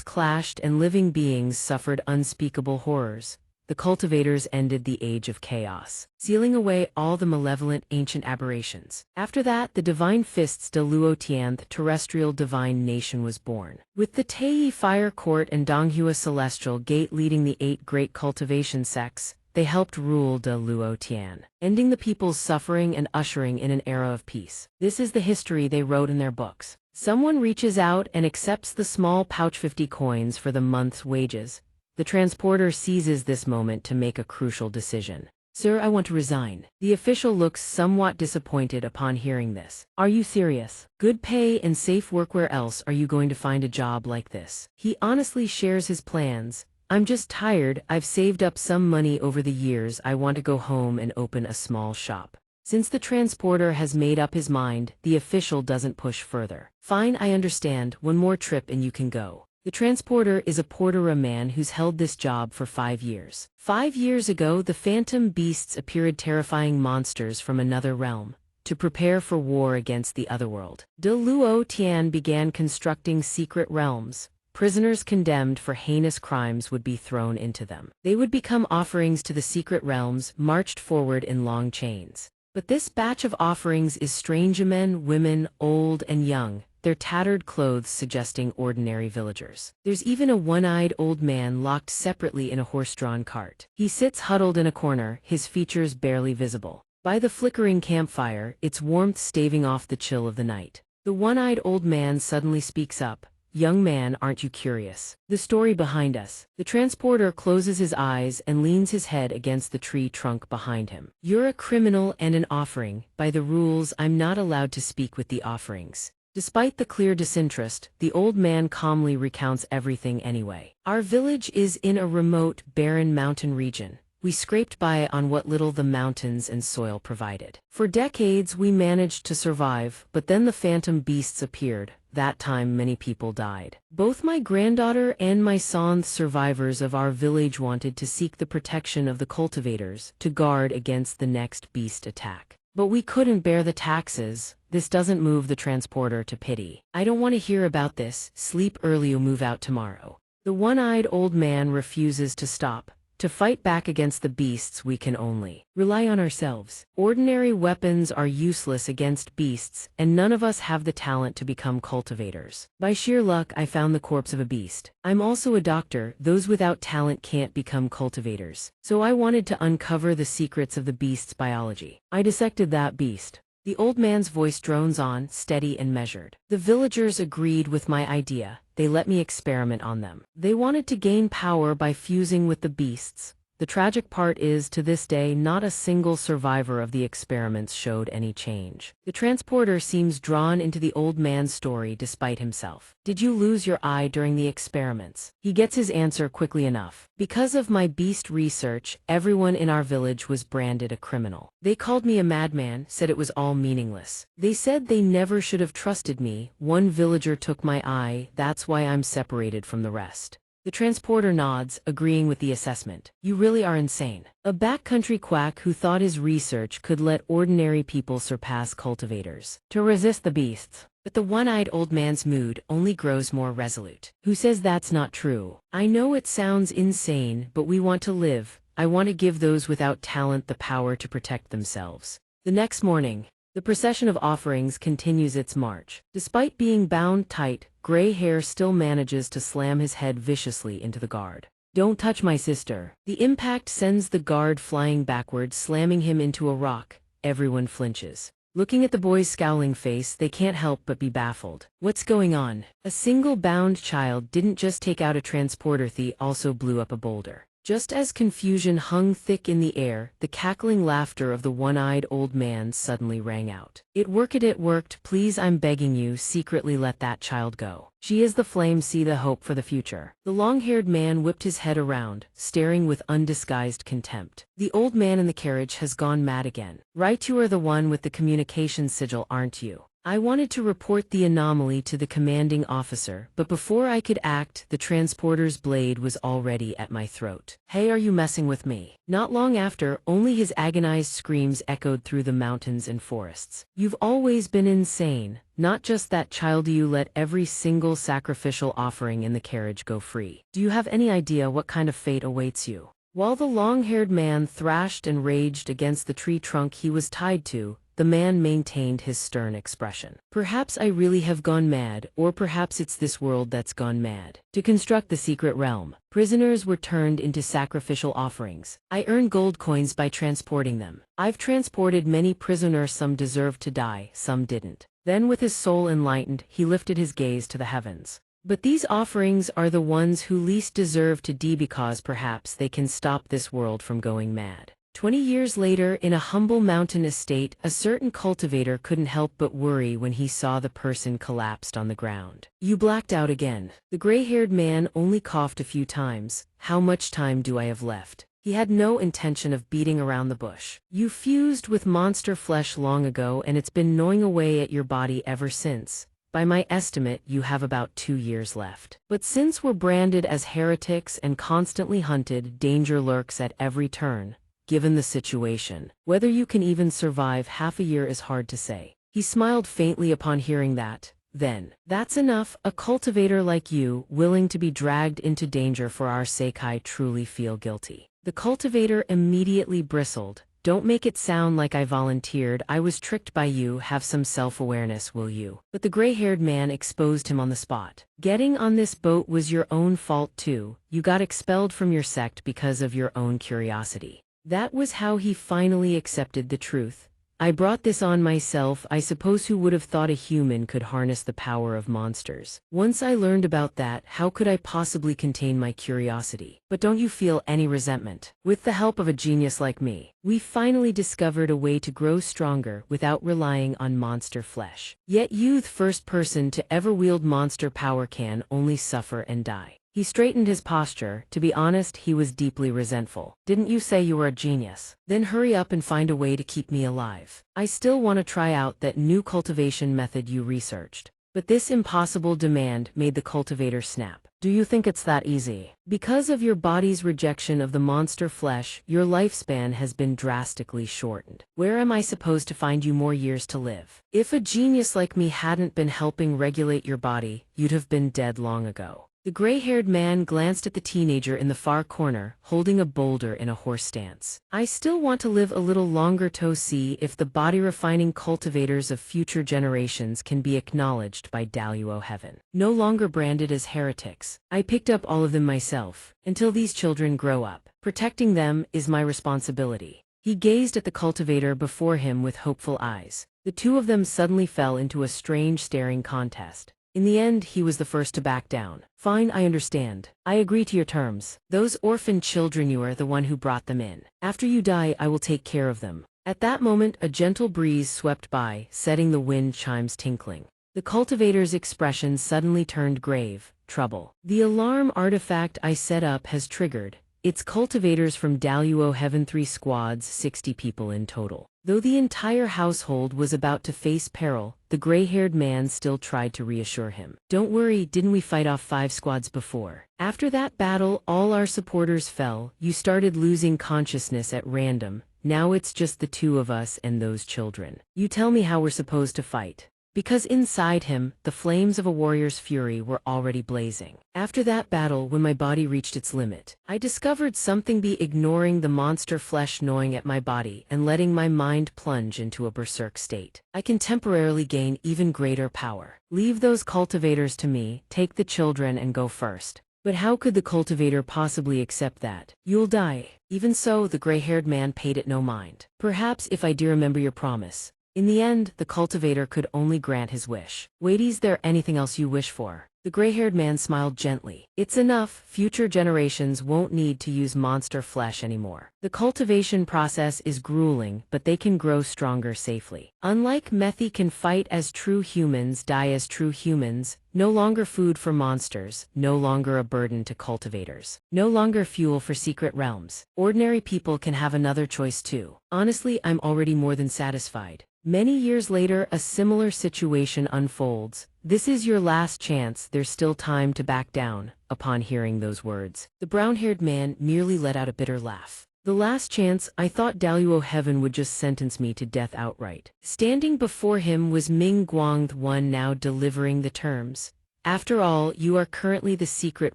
clashed and living beings suffered unspeakable horrors. The cultivators ended the age of chaos, sealing away all the malevolent ancient aberrations. After that, the divine fists de Luotian, the terrestrial divine nation, was born. With the Tei Fire Court and Donghua Celestial Gate leading the 8 great cultivation sects, they helped rule de Luotian, ending the people's suffering and ushering in an era of peace. This is the history they wrote in their books. Someone reaches out and accepts the small pouch 50 coins for the month's wages. The transporter seizes this moment to make a crucial decision. "Sir, I want to resign." The official looks somewhat disappointed upon hearing this. "Are you serious? Good pay and safe work, where else are you going to find a job like this?" He honestly shares his plans. "I'm just tired, I've saved up some money over the years, I want to go home and open a small shop." Since the transporter has made up his mind, the official doesn't push further. "Fine, I understand, one more trip and you can go." The transporter is a porter, a man who's held this job for 5 years. 5 years ago, the phantom beasts appeared, terrifying monsters from another realm, to prepare for war against the otherworld. De Luo Tian began constructing secret realms. Prisoners condemned for heinous crimes would be thrown into them. They would become offerings to the secret realms, marched forward in long chains. But this batch of offerings is strange, men, women, old and young, their tattered clothes suggesting ordinary villagers. There's even a one-eyed old man locked separately in a horse-drawn cart. He sits huddled in a corner, his features barely visible. By the flickering campfire, its warmth staving off the chill of the night. The one-eyed old man suddenly speaks up. "Young man, aren't you curious? The story behind us." The transporter closes his eyes and leans his head against the tree trunk behind him. "You're a criminal and an offering. By the rules, I'm not allowed to speak with the offerings." Despite the clear disinterest, the old man calmly recounts everything anyway. "Our village is in a remote, barren mountain region. We scraped by on what little the mountains and soil provided. For decades we managed to survive, but then the phantom beasts appeared. That time many people died. Both my granddaughter and my son, survivors of our village, wanted to seek the protection of the cultivators, to guard against the next beast attack. But we couldn't bear the taxes." This doesn't move the transporter to pity. "I don't want to hear about this. Sleep early, you'll move out tomorrow." The one-eyed old man refuses to stop. "To fight back against the beasts, we can only rely on ourselves. Ordinary weapons are useless against beasts, and none of us have the talent to become cultivators. By sheer luck, I found the corpse of a beast. I'm also a doctor. Those without talent can't become cultivators. So I wanted to uncover the secrets of the beast's biology. I dissected that beast." The old man's voice drones on, steady and measured. "The villagers agreed with my idea. They let me experiment on them. They wanted to gain power by fusing with the beasts. The tragic part is, to this day, not a single survivor of the experiments showed any change." The transporter seems drawn into the old man's story despite himself. "Did you lose your eye during the experiments?" He gets his answer quickly enough. "Because of my beast research, everyone in our village was branded a criminal. They called me a madman, said it was all meaningless. They said they never should have trusted me. One villager took my eye, that's why I'm separated from the rest." The transporter nods, agreeing with the assessment. "You really are insane. A backcountry quack who thought his research could let ordinary people surpass cultivators to resist the beasts." But the one-eyed old man's mood only grows more resolute. "Who says that's not true? I know it sounds insane, but we want to live. I want to give those without talent the power to protect themselves." The next morning, the procession of offerings continues its march. Despite being bound tight, Gray Hair still manages to slam his head viciously into the guard. "Don't touch my sister." The impact sends the guard flying backward, slamming him into a rock. Everyone flinches. Looking at the boy's scowling face, they can't help but be baffled. What's going on? A single bound child didn't just take out a transporter, he also blew up a boulder. Just as confusion hung thick in the air, the cackling laughter of the one-eyed old man suddenly rang out. It worked, please, I'm begging you, secretly let that child go. She is the flame, see the hope for the future." The long-haired man whipped his head around, staring with undisguised contempt. "The old man in the carriage has gone mad again. Right, you are the one with the communication sigil, aren't you? I wanted to report the anomaly to the commanding officer, but before I could act, the transporter's blade was already at my throat. "Hey, are you messing with me?" Not long after, only his agonized screams echoed through the mountains and forests. "You've always been insane. Not just that, child, you let every single sacrificial offering in the carriage go free. Do you have any idea what kind of fate awaits you?" While the long-haired man thrashed and raged against the tree trunk he was tied to, the man maintained his stern expression. "Perhaps I really have gone mad, or perhaps it's this world that's gone mad. To construct the secret realm, prisoners were turned into sacrificial offerings. I earn gold coins by transporting them. I've transported many prisoners, some deserved to die, some didn't." Then with his soul enlightened, he lifted his gaze to the heavens. "But these offerings are the ones who least deserve to die, because perhaps they can stop this world from going mad." 20 years later, in a humble mountain estate, a certain cultivator couldn't help but worry when he saw the person collapsed on the ground. "You blacked out again." The gray-haired man only coughed a few times. "How much time do I have left?" He had no intention of beating around the bush. "You fused with monster flesh long ago, and it's been gnawing away at your body ever since. By my estimate, you have about 2 years left. But since we're branded as heretics and constantly hunted, danger lurks at every turn. Given the situation, whether you can even survive half a year is hard to say." He smiled faintly upon hearing that. "Then, that's enough. A cultivator like you, willing to be dragged into danger for our sake, I truly feel guilty." The cultivator immediately bristled. "Don't make it sound like I volunteered. I was tricked by you. Have some self-awareness, will you?" But the gray-haired man exposed him on the spot. "Getting on this boat was your own fault too. You got expelled from your sect because of your own curiosity." That was how he finally accepted the truth. "I brought this on myself. I suppose who would have thought a human could harness the power of monsters? Once I learned about that, how could I possibly contain my curiosity? But don't you feel any resentment? With the help of a genius like me, we finally discovered a way to grow stronger without relying on monster flesh. Yet you, the first person to ever wield monster power, can only suffer and die." He straightened his posture. To be honest, he was deeply resentful. "Didn't you say you were a genius? Then hurry up and find a way to keep me alive. I still want to try out that new cultivation method you researched." But this impossible demand made the cultivator snap. "Do you think it's that easy? Because of your body's rejection of the monster flesh, your lifespan has been drastically shortened. Where am I supposed to find you more years to live? If a genius like me hadn't been helping regulate your body, you'd have been dead long ago." The gray-haired man glanced at the teenager in the far corner, holding a boulder in a horse stance. "I still want to live a little longer to see if the body-refining cultivators of future generations can be acknowledged by Daluo heaven. No longer branded as heretics. I picked up all of them myself. Until these children grow up, protecting them is my responsibility." He gazed at the cultivator before him with hopeful eyes. The two of them suddenly fell into a strange staring contest. In the end, he was the first to back down. "Fine, I understand. I agree to your terms. Those orphan children, you are the one who brought them in. After you die, I will take care of them." At that moment, a gentle breeze swept by, setting the wind chimes tinkling. The cultivator's expression suddenly turned grave. "Trouble. The alarm artifact I set up has triggered. It's cultivators from Daluo Heaven, 3 squads, 60 people in total." Though the entire household was about to face peril, the gray-haired man still tried to reassure him. "Don't worry, didn't we fight off 5 squads before? After that battle, all our supporters fell. You started losing consciousness at random. Now it's just the 2 of us and those children. You tell me how we're supposed to fight." Because inside him, the flames of a warrior's fury were already blazing. "After that battle, when my body reached its limit, I discovered something: be ignoring the monster flesh gnawing at my body and letting my mind plunge into a berserk state. I can temporarily gain even greater power. Leave those cultivators to me, take the children and go first." But how could the cultivator possibly accept that? "You'll die." Even so, the gray-haired man paid it no mind. "Perhaps if I do remember your promise." In the end, the cultivator could only grant his wish. "Wait, is there anything else you wish for?" The gray-haired man smiled gently. "It's enough. Future generations won't need to use monster flesh anymore. The cultivation process is grueling, but they can grow stronger safely. Unlike Methi can fight as true humans, die as true humans, no longer food for monsters, no longer a burden to cultivators, no longer fuel for secret realms. Ordinary people can have another choice too. Honestly, I'm already more than satisfied. Many years later, a similar situation unfolds. This is your last chance, there's still time to back down. Upon hearing those words, the brown-haired man merely let out a bitter laugh. The last chance, I thought Daluo Heaven would just sentence me to death outright. Standing before him was Ming Guang, the one now delivering the terms. After all, you are currently the secret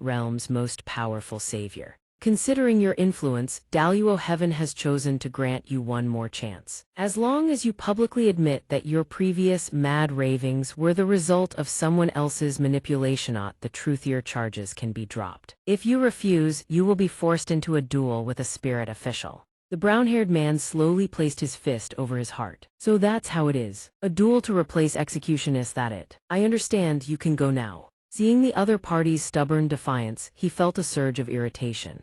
realm's most powerful savior. Considering your influence, Daluo Heaven has chosen to grant you one more chance. As long as you publicly admit that your previous mad ravings were the result of someone else's manipulation, the truthier charges can be dropped. If you refuse, you will be forced into a duel with a spirit official. The brown-haired man slowly placed his fist over his heart. So that's how it is. A duel to replace execution, is that it? I understand, you can go now. Seeing the other party's stubborn defiance, he felt a surge of irritation.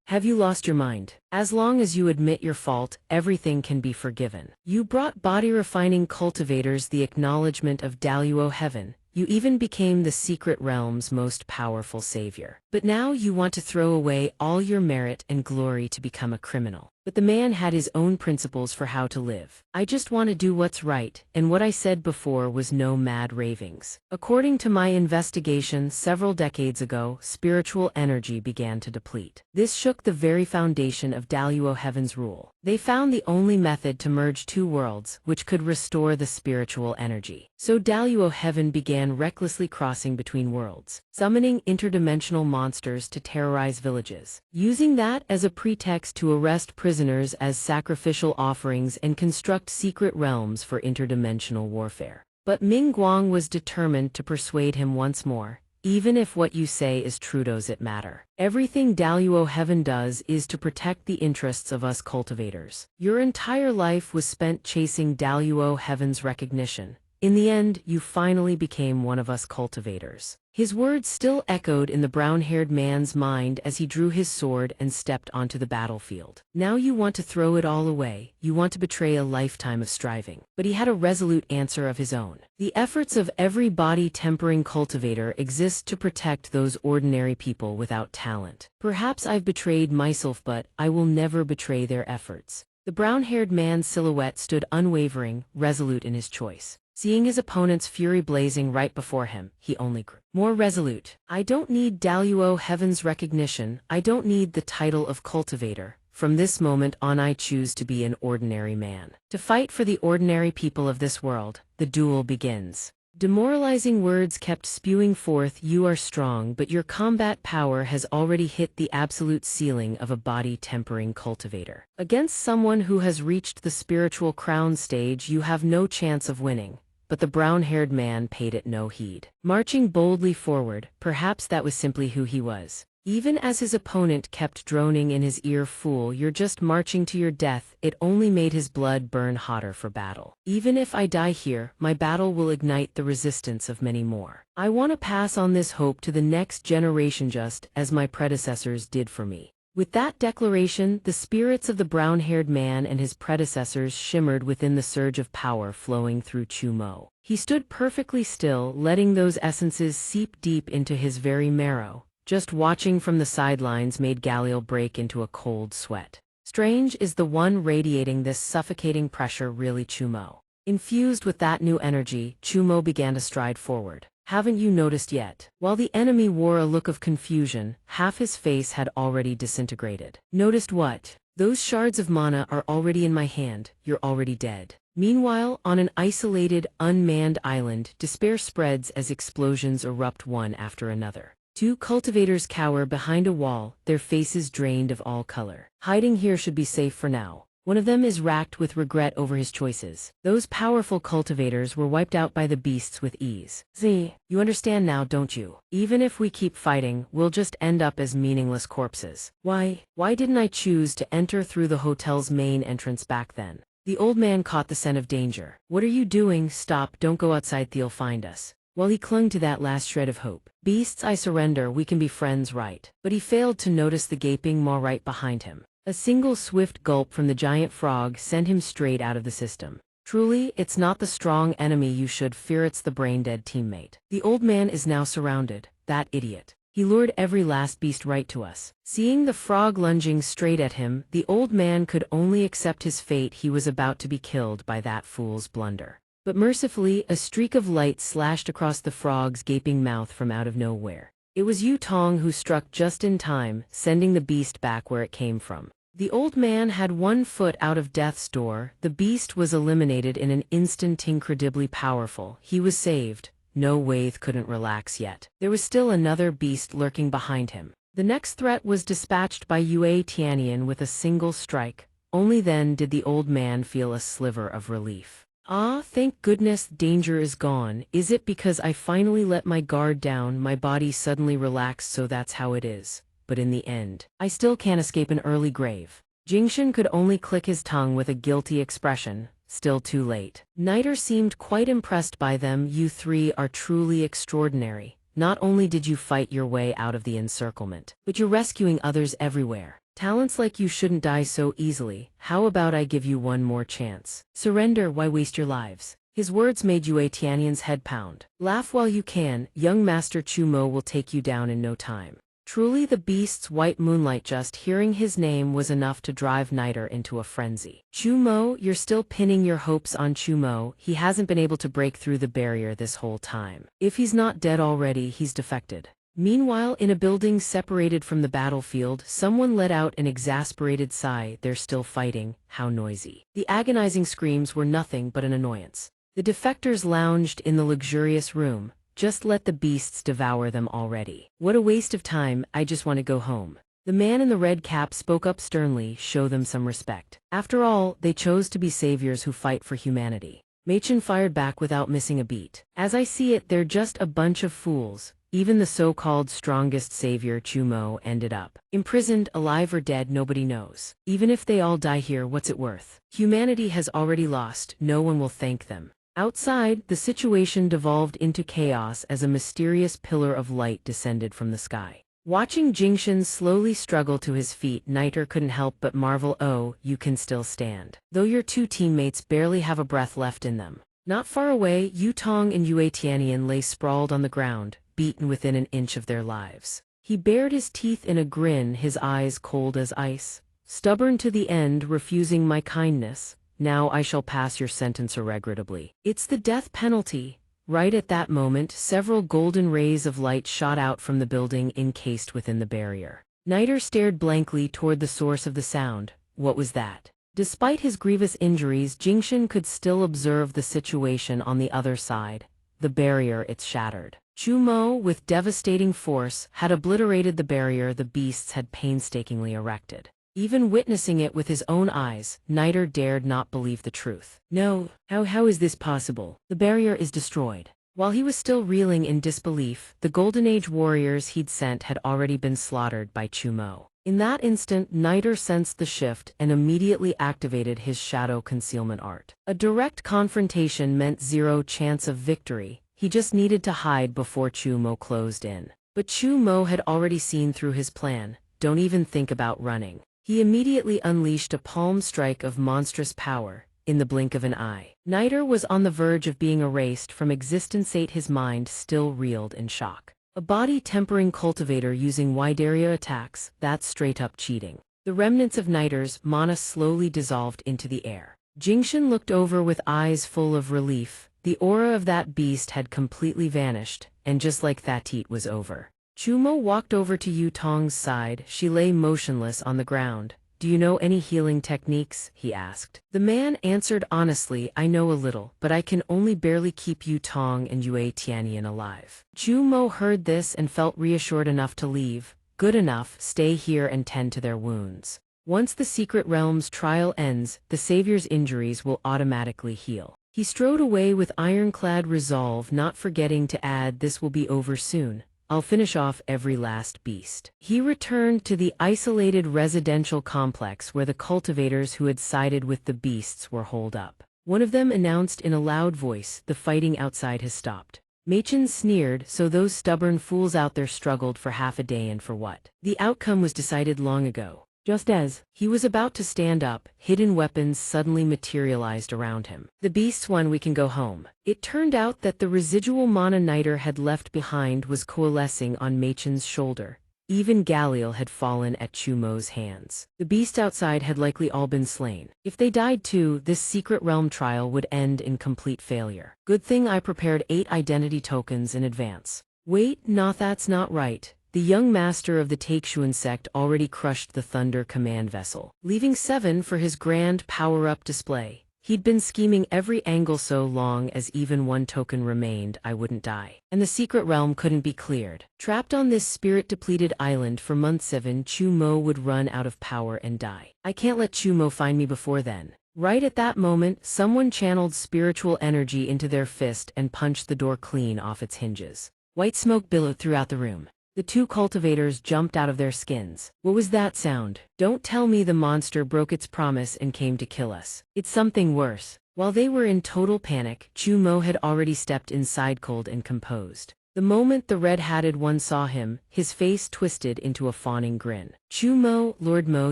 Have you lost your mind? As long as you admit your fault, everything can be forgiven. You brought body-refining cultivators the acknowledgement of Daluo Heaven. You even became the secret realm's most powerful savior. But now you want to throw away all your merit and glory to become a criminal. But the man had his own principles for how to live. I just want to do what's right, and what I said before was no mad ravings. According to my investigation several decades ago, spiritual energy began to deplete. This shook the very foundation of Daluo Heaven's rule. They found the only method to merge two worlds, which could restore the spiritual energy. So Daluo Heaven began recklessly crossing between worlds, summoning interdimensional monsters to terrorize villages, using that as a pretext to arrest prisoners as sacrificial offerings and construct secret realms for interdimensional warfare. But Ming Guang was determined to persuade him once more. Even if what you say is true, does it matter? Everything Daluo Heaven does is to protect the interests of us cultivators. Your entire life was spent chasing Daluo Heaven's recognition. In the end, you finally became one of us cultivators. His words still echoed in the brown-haired man's mind as he drew his sword and stepped onto the battlefield. Now you want to throw it all away, you want to betray a lifetime of striving. But he had a resolute answer of his own. The efforts of every body-tempering cultivator exist to protect those ordinary people without talent. Perhaps I've betrayed myself, but I will never betray their efforts. The brown-haired man's silhouette stood unwavering, resolute in his choice. Seeing his opponent's fury blazing right before him, he only grew more resolute. I don't need Daluo Heaven's recognition. I don't need the title of cultivator. From this moment on, I choose to be an ordinary man. To fight for the ordinary people of this world, the duel begins. Demoralizing words kept spewing forth. You are strong, but your combat power has already hit the absolute ceiling of a body-tempering cultivator. Against someone who has reached the spiritual crown stage, you have no chance of winning. But the brown-haired man paid it no heed. Marching boldly forward, perhaps that was simply who he was. Even as his opponent kept droning in his ear, "Fool, you're just marching to your death," it only made his blood burn hotter for battle. Even if I die here, my battle will ignite the resistance of many more. I want to pass on this hope to the next generation just as my predecessors did for me. With that declaration, the spirits of the brown-haired man and his predecessors shimmered within the surge of power flowing through Chumo. He stood perfectly still, letting those essences seep deep into his very marrow. Just watching from the sidelines made Galil break into a cold sweat. Strange, is the one radiating this suffocating pressure really Chumo? Infused with that new energy, Chumo began to stride forward. Haven't you noticed yet? While the enemy wore a look of confusion, half his face had already disintegrated. Noticed what? Those shards of mana are already in my hand, you're already dead. Meanwhile, on an isolated, unmanned island, despair spreads as explosions erupt one after another. Two cultivators cower behind a wall, their faces drained of all color. Hiding here should be safe for now. One of them is racked with regret over his choices. Those powerful cultivators were wiped out by the beasts with ease. You understand now, don't you? Even if we keep fighting, we'll just end up as meaningless corpses. Why didn't I choose to enter through the hotel's main entrance back then? The old man caught the scent of danger. What are you doing? Stop, don't go outside, they'll find us. While he clung to that last shred of hope. Beasts, I surrender, we can be friends, right? But he failed to notice the gaping maw right behind him. A single swift gulp from the giant frog sent him straight out of the system. Truly, it's not the strong enemy you should fear, it's the brain-dead teammate. The old man is now surrounded. That idiot. He lured every last beast right to us. Seeing the frog lunging straight at him, the old man could only accept his fate. He was about to be killed by that fool's blunder. But mercifully, a streak of light slashed across the frog's gaping mouth from out of nowhere. It was Yu Tong who struck just in time, sending the beast back where it came from. The old man had 1 foot out of death's door. The beast was eliminated in an instant. Incredibly powerful. He was saved. No, Waith couldn't relax yet. There was still another beast lurking behind him. The next threat was dispatched by Yue Tianyan with a single strike. Only then did the old man feel a sliver of relief. Ah, thank goodness, danger is gone. Is it because I finally let my guard down? My body suddenly relaxed, so that's how it is. But in the end, I still can't escape an early grave. Jingshan could only click his tongue with a guilty expression. Still too late. Niter seemed quite impressed by them. You 3 are truly extraordinary. Not only did you fight your way out of the encirclement, but you're rescuing others everywhere. Talents like you shouldn't die so easily. How about I give you one more chance? Surrender, why waste your lives? His words made Yue Tianyan's head pound. Laugh while you can, young Master Chu Mo will take you down in no time. Truly the beast's white moonlight, just hearing his name was enough to drive Niter into a frenzy. Chu Mo, you're still pinning your hopes on Chu Mo. He hasn't been able to break through the barrier this whole time. If he's not dead already, he's defected. Meanwhile, in a building separated from the battlefield, someone let out an exasperated sigh. They're still fighting. How noisy. The agonizing screams were nothing but an annoyance. The defectors lounged in the luxurious room. Just let the beasts devour them already. What a waste of time, I just want to go home. The man in the red cap spoke up sternly. Show them some respect. After all, they chose to be saviors who fight for humanity. Machen fired back without missing a beat. As I see it, they're just a bunch of fools. Even the so-called strongest savior Chu Mo ended up imprisoned, alive or dead, nobody knows. Even if they all die here, what's it worth? Humanity has already lost, no one will thank them. Outside, the situation devolved into chaos as a mysterious pillar of light descended from the sky. Watching Jingshan slowly struggle to his feet, Niter couldn't help but marvel. Oh, you can still stand. Though your 2 teammates barely have a breath left in them. Not far away, Yu Tong and Yue Tianyan lay sprawled on the ground, beaten within an inch of their lives. He bared his teeth in a grin, his eyes cold as ice. Stubborn to the end, refusing my kindness. Now I shall pass your sentence irregrettably. It's the death penalty. Right at that moment, several golden rays of light shot out from the building encased within the barrier. Niter stared blankly toward the source of the sound. What was that? Despite his grievous injuries, Jingshan could still observe the situation on the other side. The barrier, it's shattered. Chu Mo, with devastating force, had obliterated the barrier the beasts had painstakingly erected. Even witnessing it with his own eyes, Niter dared not believe the truth. No, how is this possible? The barrier is destroyed. While he was still reeling in disbelief, the Golden Age warriors he'd sent had already been slaughtered by Chu Mo. In that instant, Niter sensed the shift and immediately activated his shadow concealment art. A direct confrontation meant 0 chance of victory. He just needed to hide before Chu Mo closed in. But Chu Mo had already seen through his plan. Don't even think about running. He immediately unleashed a palm strike of monstrous power. In the blink of an eye, Niter was on the verge of being erased from existence. His mind still reeled in shock. A body-tempering cultivator using wide area attacks, that's straight-up cheating. The remnants of Niter's mana slowly dissolved into the air. Jingshan looked over with eyes full of relief. The aura of that beast had completely vanished, and just like that, it was over. Chu Mo walked over to Yu Tong's side. She lay motionless on the ground. Do you know any healing techniques? He asked. The man answered honestly, I know a little, but I can only barely keep Yu Tong and Yue Tianyan alive. Chu Mo heard this and felt reassured enough to leave. Good enough, stay here and tend to their wounds. Once the Secret Realm's trial ends, the Savior's injuries will automatically heal. He strode away with ironclad resolve, not forgetting to add, this will be over soon. I'll finish off every last beast. He returned to the isolated residential complex where the cultivators who had sided with the beasts were holed up. One of them announced in a loud voice, the fighting outside has stopped. Machen sneered, so those stubborn fools out there struggled for half a day, and for what? The outcome was decided long ago. Just as he was about to stand up, hidden weapons suddenly materialized around him. The beast's one, we can go home. It turned out that the residual mana Niter had left behind was coalescing on Machen's shoulder. Even Galil had fallen at Chumo's hands. The beast outside had likely all been slain. If they died too, this secret realm trial would end in complete failure. Good thing I prepared 8 identity tokens in advance. Wait, nah, that's not right. The young master of the Taixuan sect already crushed the Thunder command vessel, leaving 7 for his grand power-up display. He'd been scheming every angle so long as even 1 token remained, I wouldn't die. And the secret realm couldn't be cleared. Trapped on this spirit-depleted island for months, 7 Chumo would run out of power and die. I can't let Chumo find me before then. Right at that moment, someone channeled spiritual energy into their fist and punched the door clean off its hinges. White smoke billowed throughout the room. The 2 cultivators jumped out of their skins. What was that sound? Don't tell me the monster broke its promise and came to kill us. It's something worse. While they were in total panic, Chumo had already stepped inside, cold and composed. The moment the red-hatted one saw him, his face twisted into a fawning grin. Chumo, Lord Mo,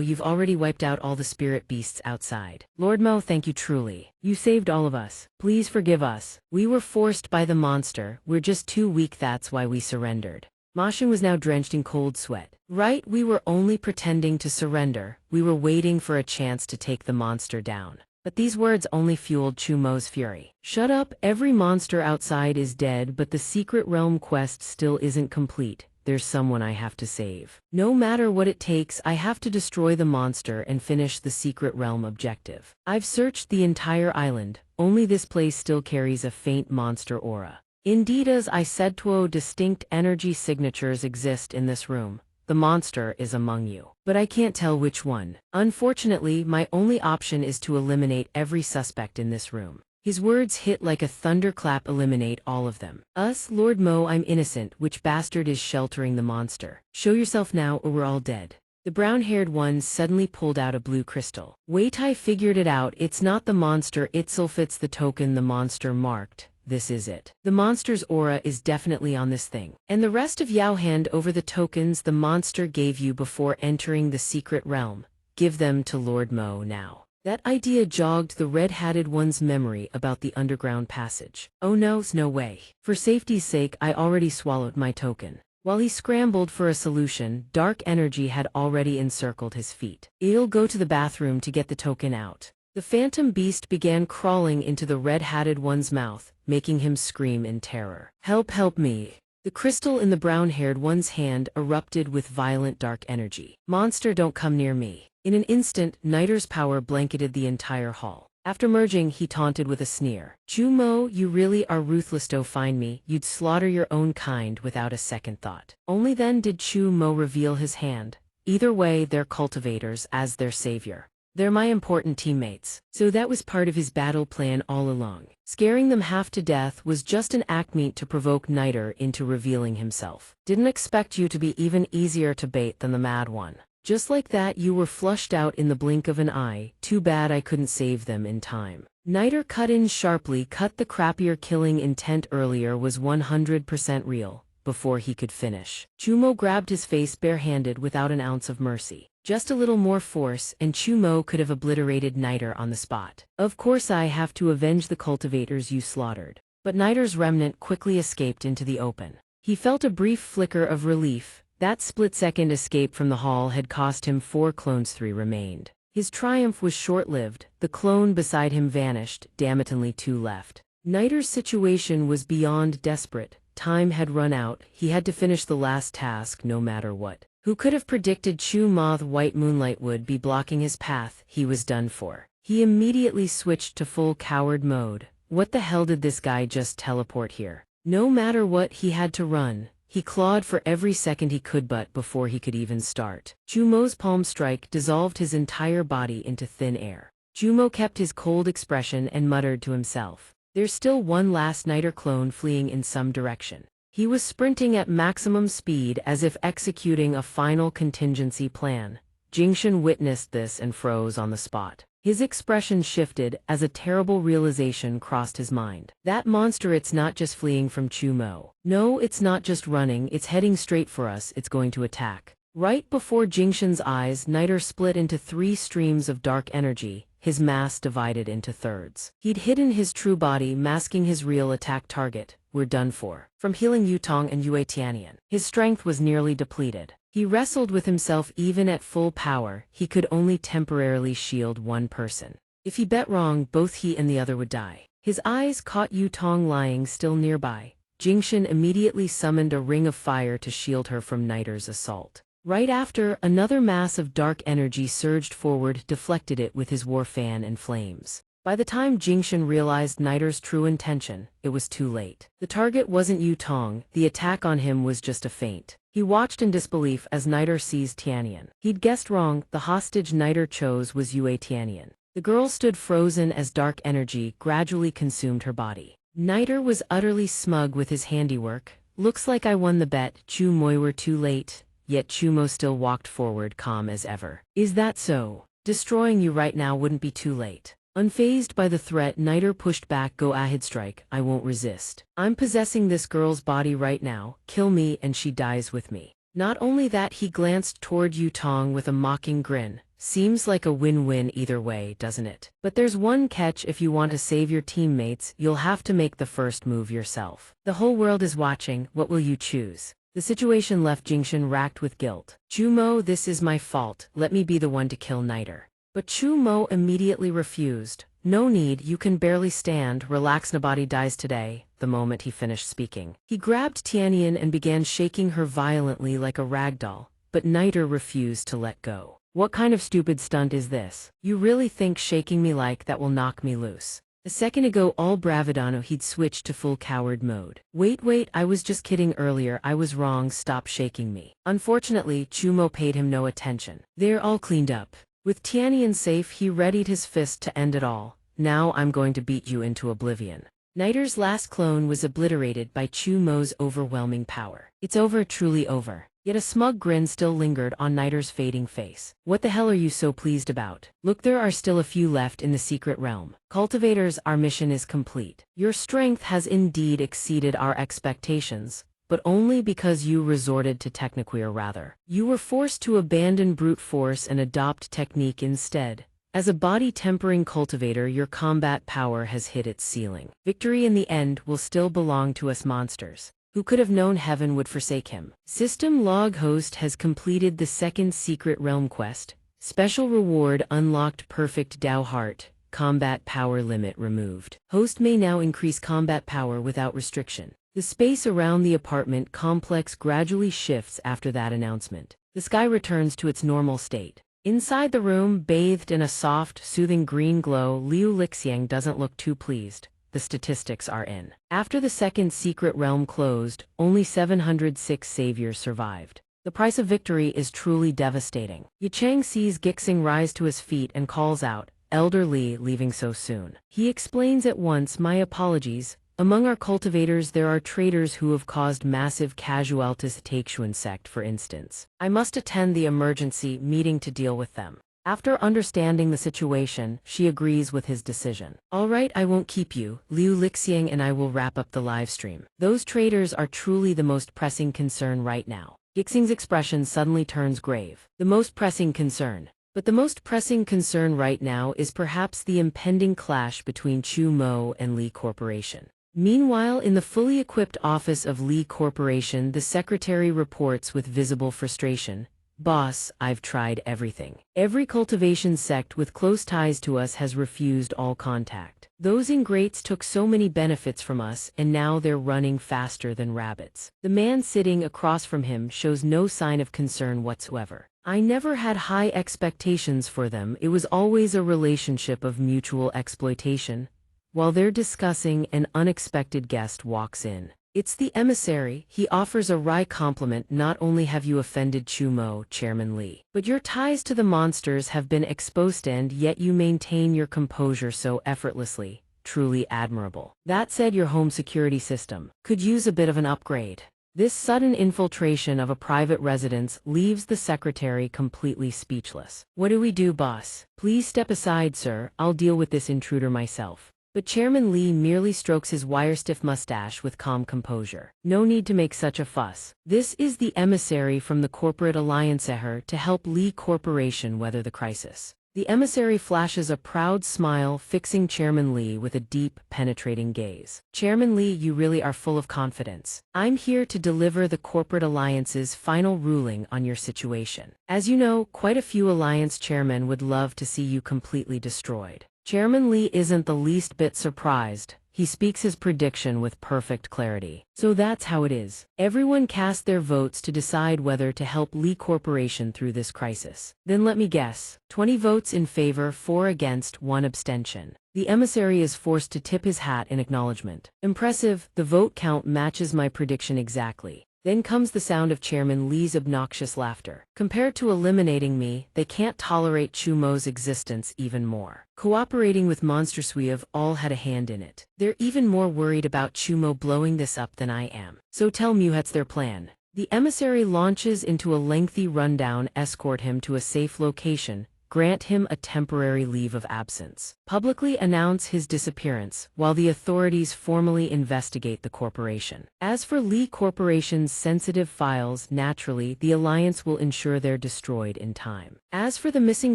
you've already wiped out all the spirit beasts outside. Lord Mo, thank you truly. You saved all of us. Please forgive us. We were forced by the monster. We're just too weak, that's why we surrendered. Machin was now drenched in cold sweat. Right, we were only pretending to surrender. We were waiting for a chance to take the monster down. But these words only fueled Chumo's fury. Shut up, every monster outside is dead, but the secret realm quest still isn't complete. There's someone I have to save. No matter what it takes, I have to destroy the monster and finish the secret realm objective. I've searched the entire island. Only this place still carries a faint monster aura. Indeed, as I said, 2 distinct energy signatures exist in this room. The monster is among you. But I can't tell which one. Unfortunately, my only option is to eliminate every suspect in this room. His words hit like a thunderclap. Eliminate all of them. Us, Lord Mo, I'm innocent. Which bastard is sheltering the monster? Show yourself now or we're all dead. The brown-haired one suddenly pulled out a blue crystal. Wait, I figured it out. It's not the monster itself, it's the token the monster marked. This is it. The monster's aura is definitely on this thing. And the rest of Yao, hand over the tokens the monster gave you before entering the secret realm. Give them to Lord Mo now. That idea jogged the red-hatted one's memory about the underground passage. Oh no way. For safety's sake, I already swallowed my token. While he scrambled for a solution, dark energy had already encircled his feet. He'll go to the bathroom to get the token out. The phantom beast began crawling into the red-hatted one's mouth, making him scream in terror. Help me. The crystal in the brown-haired one's hand erupted with violent dark energy. Monster, don't come near me. In an instant, Niter's power blanketed the entire hall. After merging, he taunted with a sneer. Chumo, you really are ruthless. To find me, you'd slaughter your own kind without a second thought. Only then did Chumo reveal his hand. Either way, they're cultivators as their savior. They're my important teammates. So that was part of his battle plan all along. Scaring them half to death was just an act meant to provoke Niter into revealing himself. Didn't expect you to be even easier to bait than the mad one. Just like that, you were flushed out in the blink of an eye. Too bad I couldn't save them in time. Niter cut in sharply. Cut. The crappier killing intent earlier was 100% real. Before he could finish, Chumo grabbed his face barehanded without an ounce of mercy. Just a little more force, and Chumo could have obliterated Niter on the spot. Of course I have to avenge the cultivators you slaughtered. But Niter's remnant quickly escaped into the open. He felt a brief flicker of relief. That split-second escape from the hall had cost him 4 clones, 3 remained. His triumph was short-lived. The clone beside him vanished, damnately 2 left. Niter's situation was beyond desperate. Time had run out. He had to finish the last task no matter what. Who could have predicted Chumo's white moonlight would be blocking his path? He was done for. He immediately switched to full coward mode. What the hell did this guy just teleport here? No matter what, he had to run. He clawed for every second he could, but before he could even start, Chumo's palm strike dissolved his entire body into thin air. Chumo kept his cold expression and muttered to himself. There's still one last Niter clone fleeing in some direction. He was sprinting at maximum speed as if executing a final contingency plan. Jingshan witnessed this and froze on the spot. His expression shifted as a terrible realization crossed his mind. That monster, it's not just fleeing from Chumo. No, it's not just running, it's heading straight for us, it's going to attack. Right before Jingshan's eyes, Niter split into 3 streams of dark energy, his mass divided into thirds. He'd hidden his true body, masking his real attack target. We're done for. From healing Yutong and Yue Tianyan, his strength was nearly depleted. He wrestled with himself. Even at full power, he could only temporarily shield one person. If he bet wrong, both he and the other would die. His eyes caught Yutong lying still nearby. Jingshan immediately summoned a ring of fire to shield her from Niter's assault. Right after, another mass of dark energy surged forward, deflected it with his war fan and flames. By the time Jingshan realized Niter's true intention, it was too late. The target wasn't Yutong, the attack on him was just a feint. He watched in disbelief as Niter seized Tianyan. He'd guessed wrong, the hostage Niter chose was Yue Tianyan. The girl stood frozen as dark energy gradually consumed her body. Niter was utterly smug with his handiwork. Looks like I won the bet. Chu Moi were too late. Yet Chumo still walked forward, calm as ever. Is that so? Destroying you right now wouldn't be too late. Unfazed by the threat, Niter pushed back. Go ahead, strike. I won't resist. I'm possessing this girl's body right now. Kill me and she dies with me. Not only that, he glanced toward Yutong with a mocking grin. Seems like a win-win either way, doesn't it? But there's one catch: if you want to save your teammates, you'll have to make the first move yourself. The whole world is watching. What will you choose? The situation left Jingshan racked with guilt. Chumo, this is my fault. Let me be the one to kill Niter. But Chumo immediately refused. No need, you can barely stand. Relax, nobody dies today. The moment he finished speaking, he grabbed Tianyan and began shaking her violently like a rag doll. But Niter refused to let go. What kind of stupid stunt is this? You really think shaking me like that will knock me loose? A second ago all bravadano, he'd switched to full coward mode. Wait, I was just kidding earlier. I was wrong. Stop shaking me. Unfortunately, Chumo paid him no attention. They're all cleaned up. With Tianyan safe, he readied his fist to end it all. Now I'm going to beat you into oblivion. Niter's last clone was obliterated by Chumo's overwhelming power. It's over, truly over. Yet a smug grin still lingered on Niter's fading face. What the hell are you so pleased about? Look, there are still a few left in the secret realm. Cultivators, our mission is complete. Your strength has indeed exceeded our expectations, but only because you resorted to technique, or rather, you were forced to abandon brute force and adopt technique instead. As a body-tempering cultivator, your combat power has hit its ceiling. Victory in the end will still belong to us monsters. Who could have known heaven would forsake him? System log: host has completed the second secret realm quest. Special reward unlocked: perfect Dao heart. Combat power limit removed. Host may now increase combat power without restriction. The space around the apartment complex gradually shifts after that announcement. The sky returns to its normal state. Inside the room, bathed in a soft, soothing green glow, Liu Lixiang doesn't look too pleased. The statistics are in. After the second secret realm closed, only 706 saviors survived. The price of victory is truly devastating. Yichang sees Gixing rise to his feet and calls out, "Elder Li, leaving so soon." He explains at once, "My apologies. Among our cultivators there are traitors who have caused massive casualties. Taixuan sect, for instance. I must attend the emergency meeting to deal with them." After understanding the situation, she agrees with his decision. "All right, I won't keep you. Liu Lixiang and I will wrap up the live stream. Those traitors are truly the most pressing concern right now." Gixing's expression suddenly turns grave. The most pressing concern. But the most pressing concern right now is perhaps the impending clash between Chu Mo and Li Corporation. Meanwhile, in the fully equipped office of Li Corporation, the secretary reports with visible frustration. "Boss, I've tried everything. Every cultivation sect with close ties to us has refused all contact. Those ingrates took so many benefits from us, and now they're running faster than rabbits." The man sitting across from him shows no sign of concern whatsoever. "I never had high expectations for them. It was always a relationship of mutual exploitation." While they're discussing, an unexpected guest walks in. It's the emissary. He offers a wry compliment. "Not only have you offended Chumo, Chairman Li, but your ties to the monsters have been exposed, and yet you maintain your composure so effortlessly. Truly admirable. That said, your home security system could use a bit of an upgrade." This sudden infiltration of a private residence leaves the secretary completely speechless. "What do we do, boss?" "Please step aside, sir. I'll deal with this intruder myself." But Chairman Lee merely strokes his wire-stiff mustache with calm composure. No need to make such a fuss. This is the emissary from the corporate alliance to help Lee Corporation weather the crisis. The emissary flashes a proud smile, fixing Chairman Lee with a deep, penetrating gaze. Chairman Lee, you really are full of confidence. I'm here to deliver the corporate alliance's final ruling on your situation. As you know, quite a few alliance chairmen would love to see you completely destroyed. Chairman Lee isn't the least bit surprised. He speaks his prediction with perfect clarity. So that's how it is. Everyone cast their votes to decide whether to help Lee Corporation through this crisis. Then let me guess. 20 votes in favor, 4 against, 1 abstention. The emissary is forced to tip his hat in acknowledgement. Impressive, the vote count matches my prediction exactly. Then comes the sound of Chairman Lee's obnoxious laughter. Compared to eliminating me, they can't tolerate Chumo's existence even more. Cooperating with monsters, we have all had a hand in it. They're even more worried about Chumo blowing this up than I am. So tell me what's their plan. The emissary launches into a lengthy rundown, escort him to a safe location, grant him a temporary leave of absence, publicly announce his disappearance, while the authorities formally investigate the corporation. As for Lee Corporation's sensitive files, naturally, the alliance will ensure they're destroyed in time. As for the missing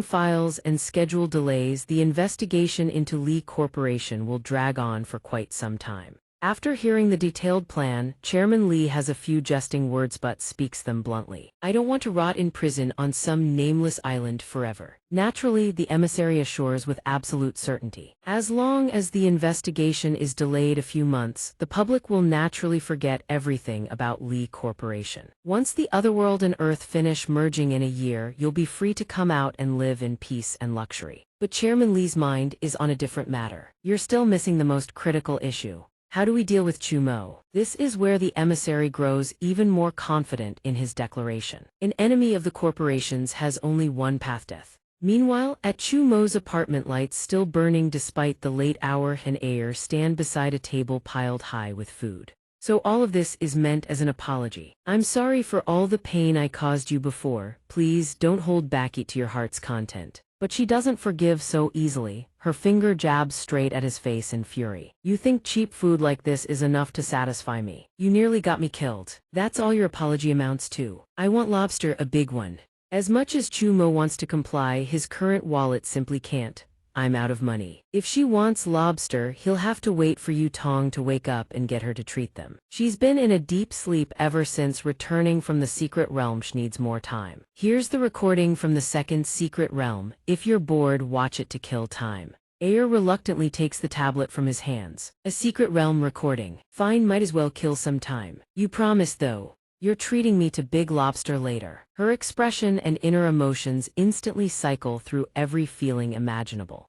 files and schedule delays, the investigation into Lee Corporation will drag on for quite some time. After hearing the detailed plan, Chairman Lee has a few jesting words but speaks them bluntly. I don't want to rot in prison on some nameless island forever. Naturally, the emissary assures with absolute certainty. As long as the investigation is delayed a few months, the public will naturally forget everything about Lee Corporation. Once the otherworld and Earth finish merging in a year, you'll be free to come out and live in peace and luxury. But Chairman Lee's mind is on a different matter. You're still missing the most critical issue. How do we deal with Chumo? This is where the emissary grows even more confident in his declaration. An enemy of the corporations has only one path: death. Meanwhile, at Chumo's apartment, lights still burning despite the late hour, and Ayer stand beside a table piled high with food. So all of this is meant as an apology. I'm sorry for all the pain I caused you before. Please don't hold back, eat to your heart's content. But she doesn't forgive so easily. Her finger jabs straight at his face in fury. You think cheap food like this is enough to satisfy me? You nearly got me killed. That's all your apology amounts to. I want lobster, a big one. As much as Chumo wants to comply, his current wallet simply can't. I'm out of money. If she wants lobster, he'll have to wait for Yu Tong to wake up and get her to treat them. She's been in a deep sleep ever since returning from the secret realm. She needs more time. Here's the recording from the second secret realm. If you're bored, watch it to kill time. Ayer reluctantly takes the tablet from his hands. A secret realm recording. Fine, might as well kill some time. You promise though? You're treating me to big lobster later. Her expression and inner emotions instantly cycle through every feeling imaginable.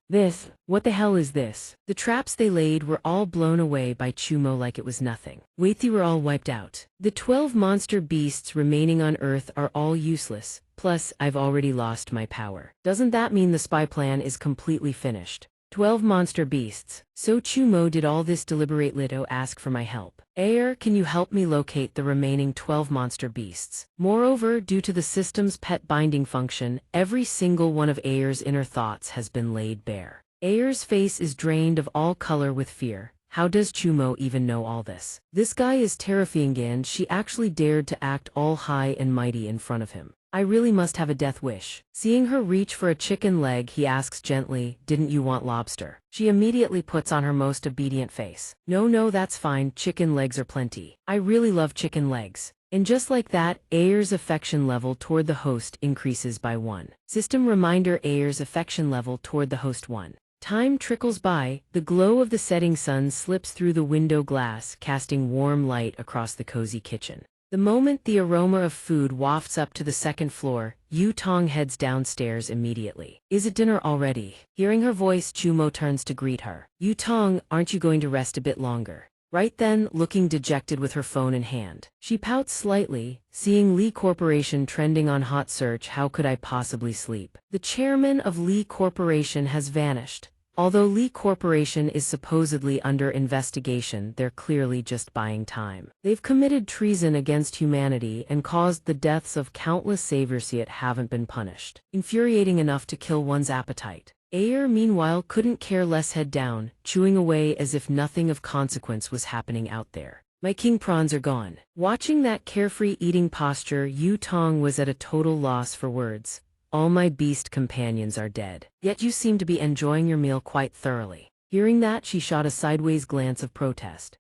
What the hell is this? The traps they laid were all blown away by Chumo like it was nothing. Wait, they were all wiped out. The 12 monster beasts remaining on Earth are all useless. Plus, I've already lost my power. Doesn't that mean the spy plan is completely finished? 12 monster beasts. So Chumo did all this deliberately to ask for my help. Ayer, can you help me locate the remaining 12 monster beasts? Moreover, due to the system's pet binding function, every single one of Ayer's inner thoughts has been laid bare. Ayer's face is drained of all color with fear. How does Chumo even know all this? This guy is terrifying, and she actually dared to act all high and mighty in front of him. I really must have a death wish. Seeing her reach for a chicken leg, he asks gently, didn't you want lobster? She immediately puts on her most obedient face. No, that's fine, chicken legs are plenty. I really love chicken legs. And just like that, Ayer's affection level toward the host increases by 1. System reminder: Ayer's affection level toward the host 1. Time trickles by, the glow of the setting sun slips through the window glass, casting warm light across the cozy kitchen. The moment the aroma of food wafts up to the second floor, Yu Tong heads downstairs immediately. Is it dinner already? Hearing her voice, Chumo turns to greet her. Yu Tong, aren't you going to rest a bit longer? Right then, looking dejected with her phone in hand. She pouts slightly, seeing Lee Corporation trending on hot search. How could I possibly sleep? The chairman of Lee Corporation has vanished. Although Lee Corporation is supposedly under investigation, they're clearly just buying time. They've committed treason against humanity and caused the deaths of countless saviors yet haven't been punished. Infuriating enough to kill one's appetite. Ayer, meanwhile, couldn't care less, head down, chewing away as if nothing of consequence was happening out there. My king prawns are gone. Watching that carefree eating posture, Yu Tong was at a total loss for words. All my beast companions are dead. Yet you seem to be enjoying your meal quite thoroughly. Hearing that, she shot a sideways glance of protest.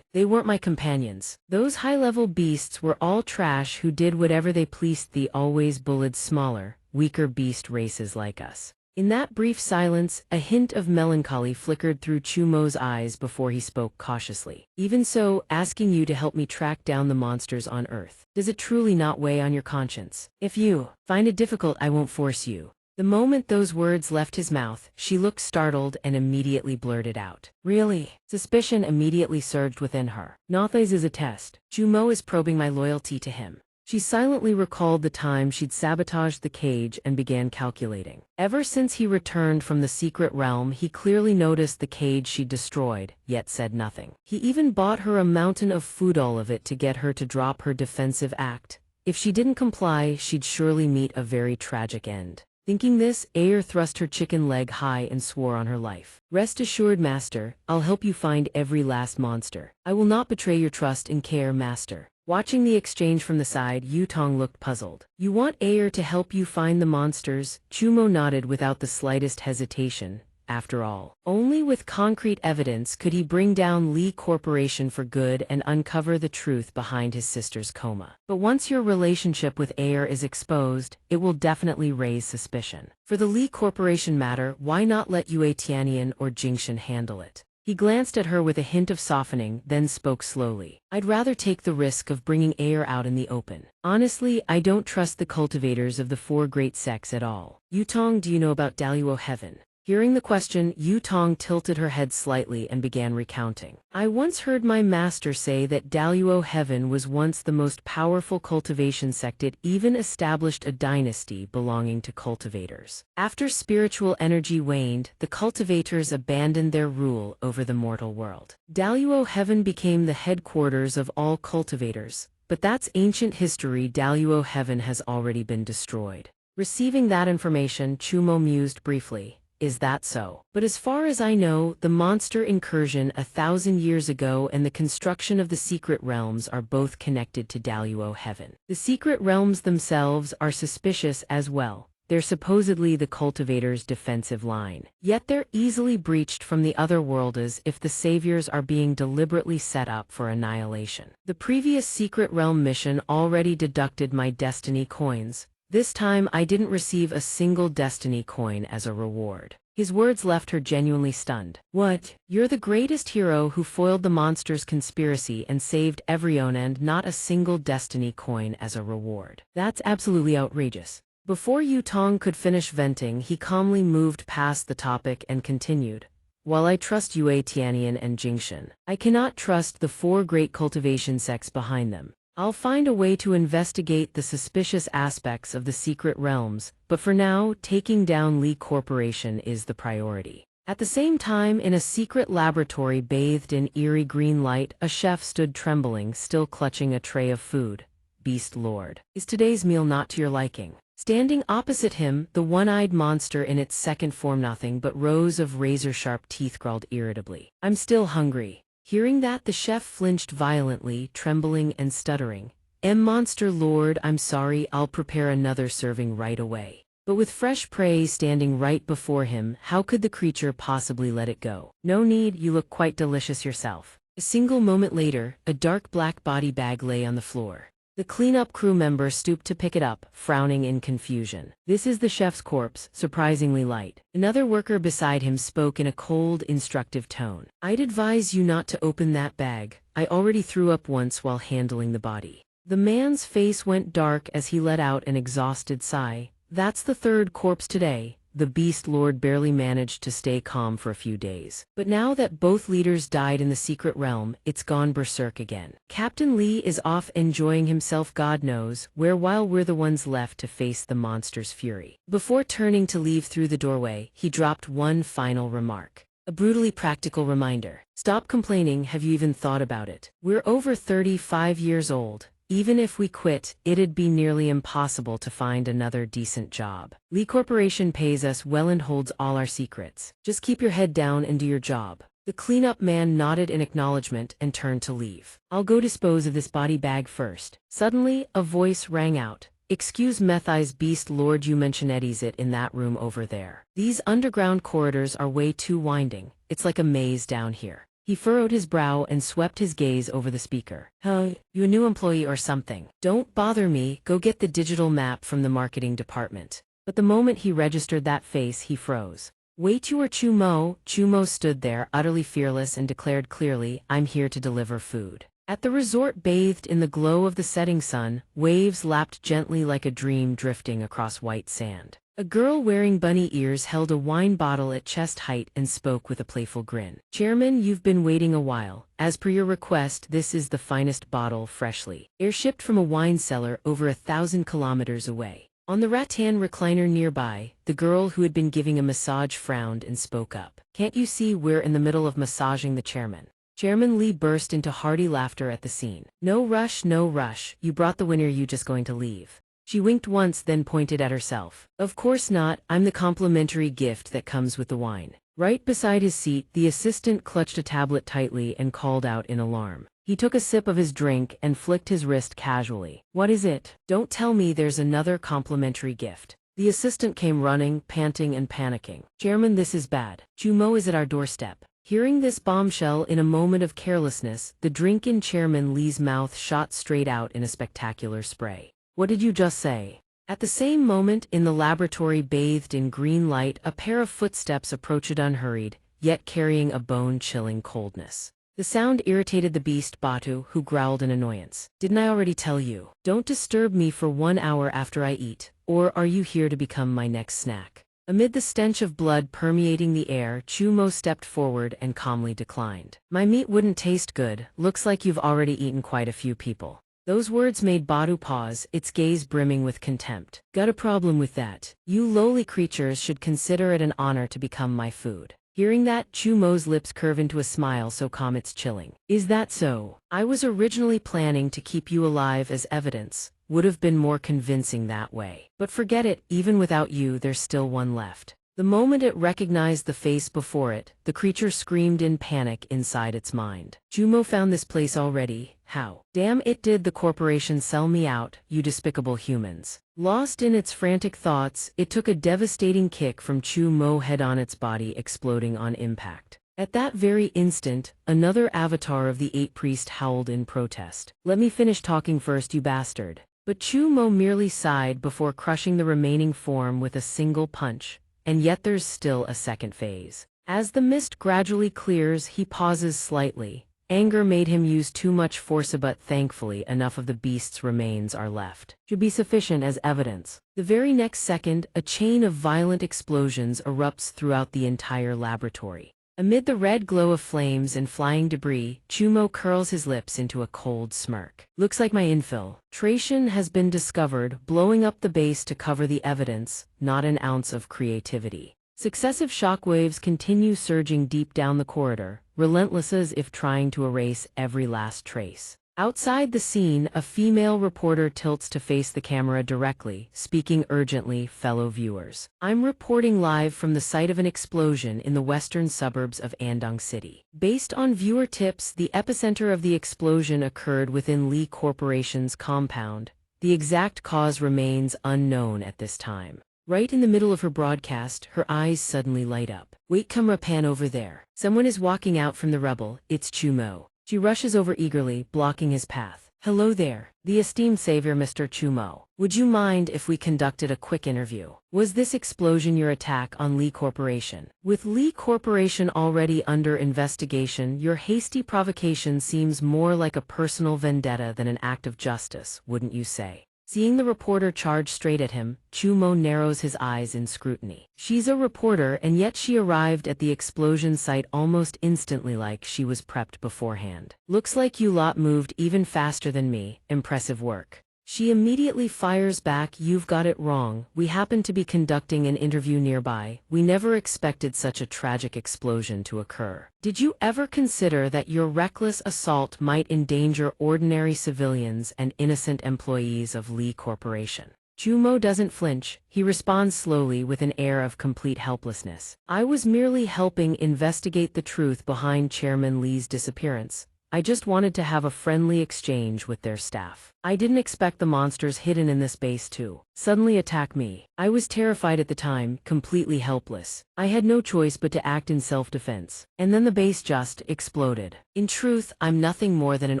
They weren't my companions. Those high-level beasts were all trash who did whatever they pleased. The always bullied smaller, weaker beast races like us. In that brief silence, a hint of melancholy flickered through Chumo's eyes before he spoke cautiously. Even so, asking you to help me track down the monsters on Earth, does it truly not weigh on your conscience? If you find it difficult, I won't force you. The moment those words left his mouth, she looked startled and immediately blurted out. Really? Suspicion immediately surged within her. Nothing is a test. Chumo is probing my loyalty to him. She silently recalled the time she'd sabotaged the cage and began calculating. Ever since he returned from the secret realm, he clearly noticed the cage she'd destroyed, yet said nothing. He even bought her a mountain of food, all of it to get her to drop her defensive act. If she didn't comply, she'd surely meet a very tragic end. Thinking this, Ayer thrust her chicken leg high and swore on her life. Rest assured, master, I'll help you find every last monster. I will not betray your trust and care, master. Watching the exchange from the side, Yu Tong looked puzzled. You want Ayer to help you find the monsters? Chumo nodded without the slightest hesitation. After all, only with concrete evidence could he bring down Lee Corporation for good and uncover the truth behind his sister's coma. But once your relationship with Ayer is exposed, it will definitely raise suspicion. For the Lee Corporation matter, why not let Yue Tianyan or Jingshan handle it? He glanced at her with a hint of softening, then spoke slowly. I'd rather take the risk of bringing Ayer out in the open. Honestly, I don't trust the cultivators of the four great sects at all. Yu Tong, do you know about Daluo Heaven? Hearing the question, Yu Tong tilted her head slightly and began recounting. I once heard my master say that Daluo Heaven was once the most powerful cultivation sect. It even established a dynasty belonging to cultivators. After spiritual energy waned, the cultivators abandoned their rule over the mortal world. Daluo Heaven became the headquarters of all cultivators, but that's ancient history. Daluo Heaven has already been destroyed. Receiving that information, Chumo mused briefly. Is that so? But as far as I know, the monster incursion 1,000 years ago and the construction of the secret realms are both connected to Daluo Heaven. The secret realms themselves are suspicious as well. They're supposedly the cultivators' defensive line. Yet they're easily breached from the other world as if the saviors are being deliberately set up for annihilation. The previous secret realm mission already deducted my destiny coins. This time I didn't receive a single destiny coin as a reward. His words left her genuinely stunned. What? You're the greatest hero who foiled the monster's conspiracy and saved everyone, and not a single destiny coin as a reward. That's absolutely outrageous. Before Yu Tong could finish venting, he calmly moved past the topic and continued. While I trust Yue Tianyan and Jingshan, I cannot trust the four great cultivation sects behind them. I'll find a way to investigate the suspicious aspects of the secret realms, but for now, taking down Lee Corporation is the priority. At the same time, in a secret laboratory bathed in eerie green light, a chef stood trembling, still clutching a tray of food. Beast Lord, is today's meal not to your liking? Standing opposite him, the one-eyed monster in its second form, nothing but rows of razor-sharp teeth, growled irritably. I'm still hungry. Hearing that, the chef flinched violently, trembling and stuttering. Monster Lord, I'm sorry, I'll prepare another serving right away. But with fresh prey standing right before him, how could the creature possibly let it go? No need, you look quite delicious yourself. A single moment later, a dark black body bag lay on the floor. The cleanup crew member stooped to pick it up, frowning in confusion. This is the chef's corpse, surprisingly light. Another worker beside him spoke in a cold, instructive tone. I'd advise you not to open that bag. I already threw up once while handling the body. The man's face went dark as he let out an exhausted sigh. That's the third corpse today. The Beast Lord barely managed to stay calm for a few days. But now that both leaders died in the secret realm, it's gone berserk again. Captain Lee is off enjoying himself God knows where, while we're the ones left to face the monster's fury. Before turning to leave through the doorway, he dropped one final remark. A brutally practical reminder. Stop complaining, have you even thought about it? We're over 35 years old. Even if we quit, it'd be nearly impossible to find another decent job. Lee Corporation pays us well and holds all our secrets. Just keep your head down and do your job. The cleanup man nodded in acknowledgement and turned to leave. I'll go dispose of this body bag first. Suddenly, a voice rang out. Excuse Methai's beast lord, you mentioned Eddie's it in that room over there. These underground corridors are way too winding. It's like a maze down here. He furrowed his brow and swept his gaze over the speaker. Huh, you a new employee or something? Don't bother me, go get the digital map from the marketing department. But the moment he registered that face, he froze. Wait, you are Chumo? Chumo stood there, utterly fearless, and declared clearly, I'm here to deliver food. At the resort bathed in the glow of the setting sun, waves lapped gently like a dream drifting across white sand. A girl wearing bunny ears held a wine bottle at chest height and spoke with a playful grin. Chairman, you've been waiting a while. As per your request, this is the finest bottle freshly airshipped from a wine cellar over 1,000 kilometers away. On the rattan recliner nearby, the girl who had been giving a massage frowned and spoke up. Can't you see we're in the middle of massaging the chairman? Chairman Lee burst into hearty laughter at the scene. No rush, no rush. You brought the winner, you just going to leave? She winked once, then pointed at herself. Of course not, I'm the complimentary gift that comes with the wine. Right beside his seat, the assistant clutched a tablet tightly and called out in alarm. He took a sip of his drink and flicked his wrist casually. What is it? Don't tell me there's another complimentary gift. The assistant came running, panting and panicking. Chairman, this is bad. Chumo is at our doorstep. Hearing this bombshell in a moment of carelessness, the drink in Chairman Lee's mouth shot straight out in a spectacular spray. What did you just say? At the same moment, in the laboratory bathed in green light, a pair of footsteps approached unhurried, yet carrying a bone-chilling coldness. The sound irritated the beast Batu, who growled in annoyance. Didn't I already tell you? Don't disturb me for 1 hour after I eat, or are you here to become my next snack? Amid the stench of blood permeating the air, Chumo stepped forward and calmly declined. My meat wouldn't taste good, looks like you've already eaten quite a few people. Those words made Batu pause, its gaze brimming with contempt. Got a problem with that? You lowly creatures should consider it an honor to become my food. Hearing that, Chumo's lips curve into a smile so calm it's chilling. Is that so? I was originally planning to keep you alive as evidence. Would have been more convincing that way. But forget it, even without you, there's still one left. The moment it recognized the face before it, the creature screamed in panic inside its mind. Chumo found this place already. How? Damn it, did the corporation sell me out, you despicable humans? Lost in its frantic thoughts, it took a devastating kick from Chumo head on, its body exploding on impact. At that very instant, another avatar of the Eight Priest howled in protest. Let me finish talking first, you bastard. But Chumo merely sighed before crushing the remaining form with a single punch. And yet there's still a second phase. As the mist gradually clears, he pauses slightly. Anger made him use too much force, but thankfully enough of the beast's remains are left. Should be sufficient as evidence. The very next second, a chain of violent explosions erupts throughout the entire laboratory. Amid the red glow of flames and flying debris, Chumo curls his lips into a cold smirk. Looks like my infiltration has been discovered, blowing up the base to cover the evidence, not an ounce of creativity. Successive shockwaves continue surging deep down the corridor, relentless as if trying to erase every last trace. Outside the scene, a female reporter tilts to face the camera directly, speaking urgently, fellow viewers. I'm reporting live from the site of an explosion in the western suburbs of Andong City. Based on viewer tips, the epicenter of the explosion occurred within Lee Corporation's compound. The exact cause remains unknown at this time. Right in the middle of her broadcast, her eyes suddenly light up. Wait, camera pan over there. Someone is walking out from the rubble. It's Chumo. She rushes over eagerly, blocking his path. Hello there, the esteemed savior Mr. Chumo. Would you mind if we conducted a quick interview? Was this explosion your attack on Lee Corporation? With Lee Corporation already under investigation, your hasty provocation seems more like a personal vendetta than an act of justice, wouldn't you say? Seeing the reporter charge straight at him, Chumo narrows his eyes in scrutiny. She's a reporter, and yet she arrived at the explosion site almost instantly, like she was prepped beforehand. Looks like you lot moved even faster than me. Impressive work. She immediately fires back, "You've got it wrong. We happen to be conducting an interview nearby. We never expected such a tragic explosion to occur. Did you ever consider that your reckless assault might endanger ordinary civilians and innocent employees of Lee Corporation?" Chumo doesn't flinch. He responds slowly with an air of complete helplessness. "I was merely helping investigate the truth behind Chairman Lee's disappearance. I just wanted to have a friendly exchange with their staff. I didn't expect the monsters hidden in this base to suddenly attack me. I was terrified at the time, completely helpless. I had no choice but to act in self-defense. And then the base just exploded. In truth, I'm nothing more than an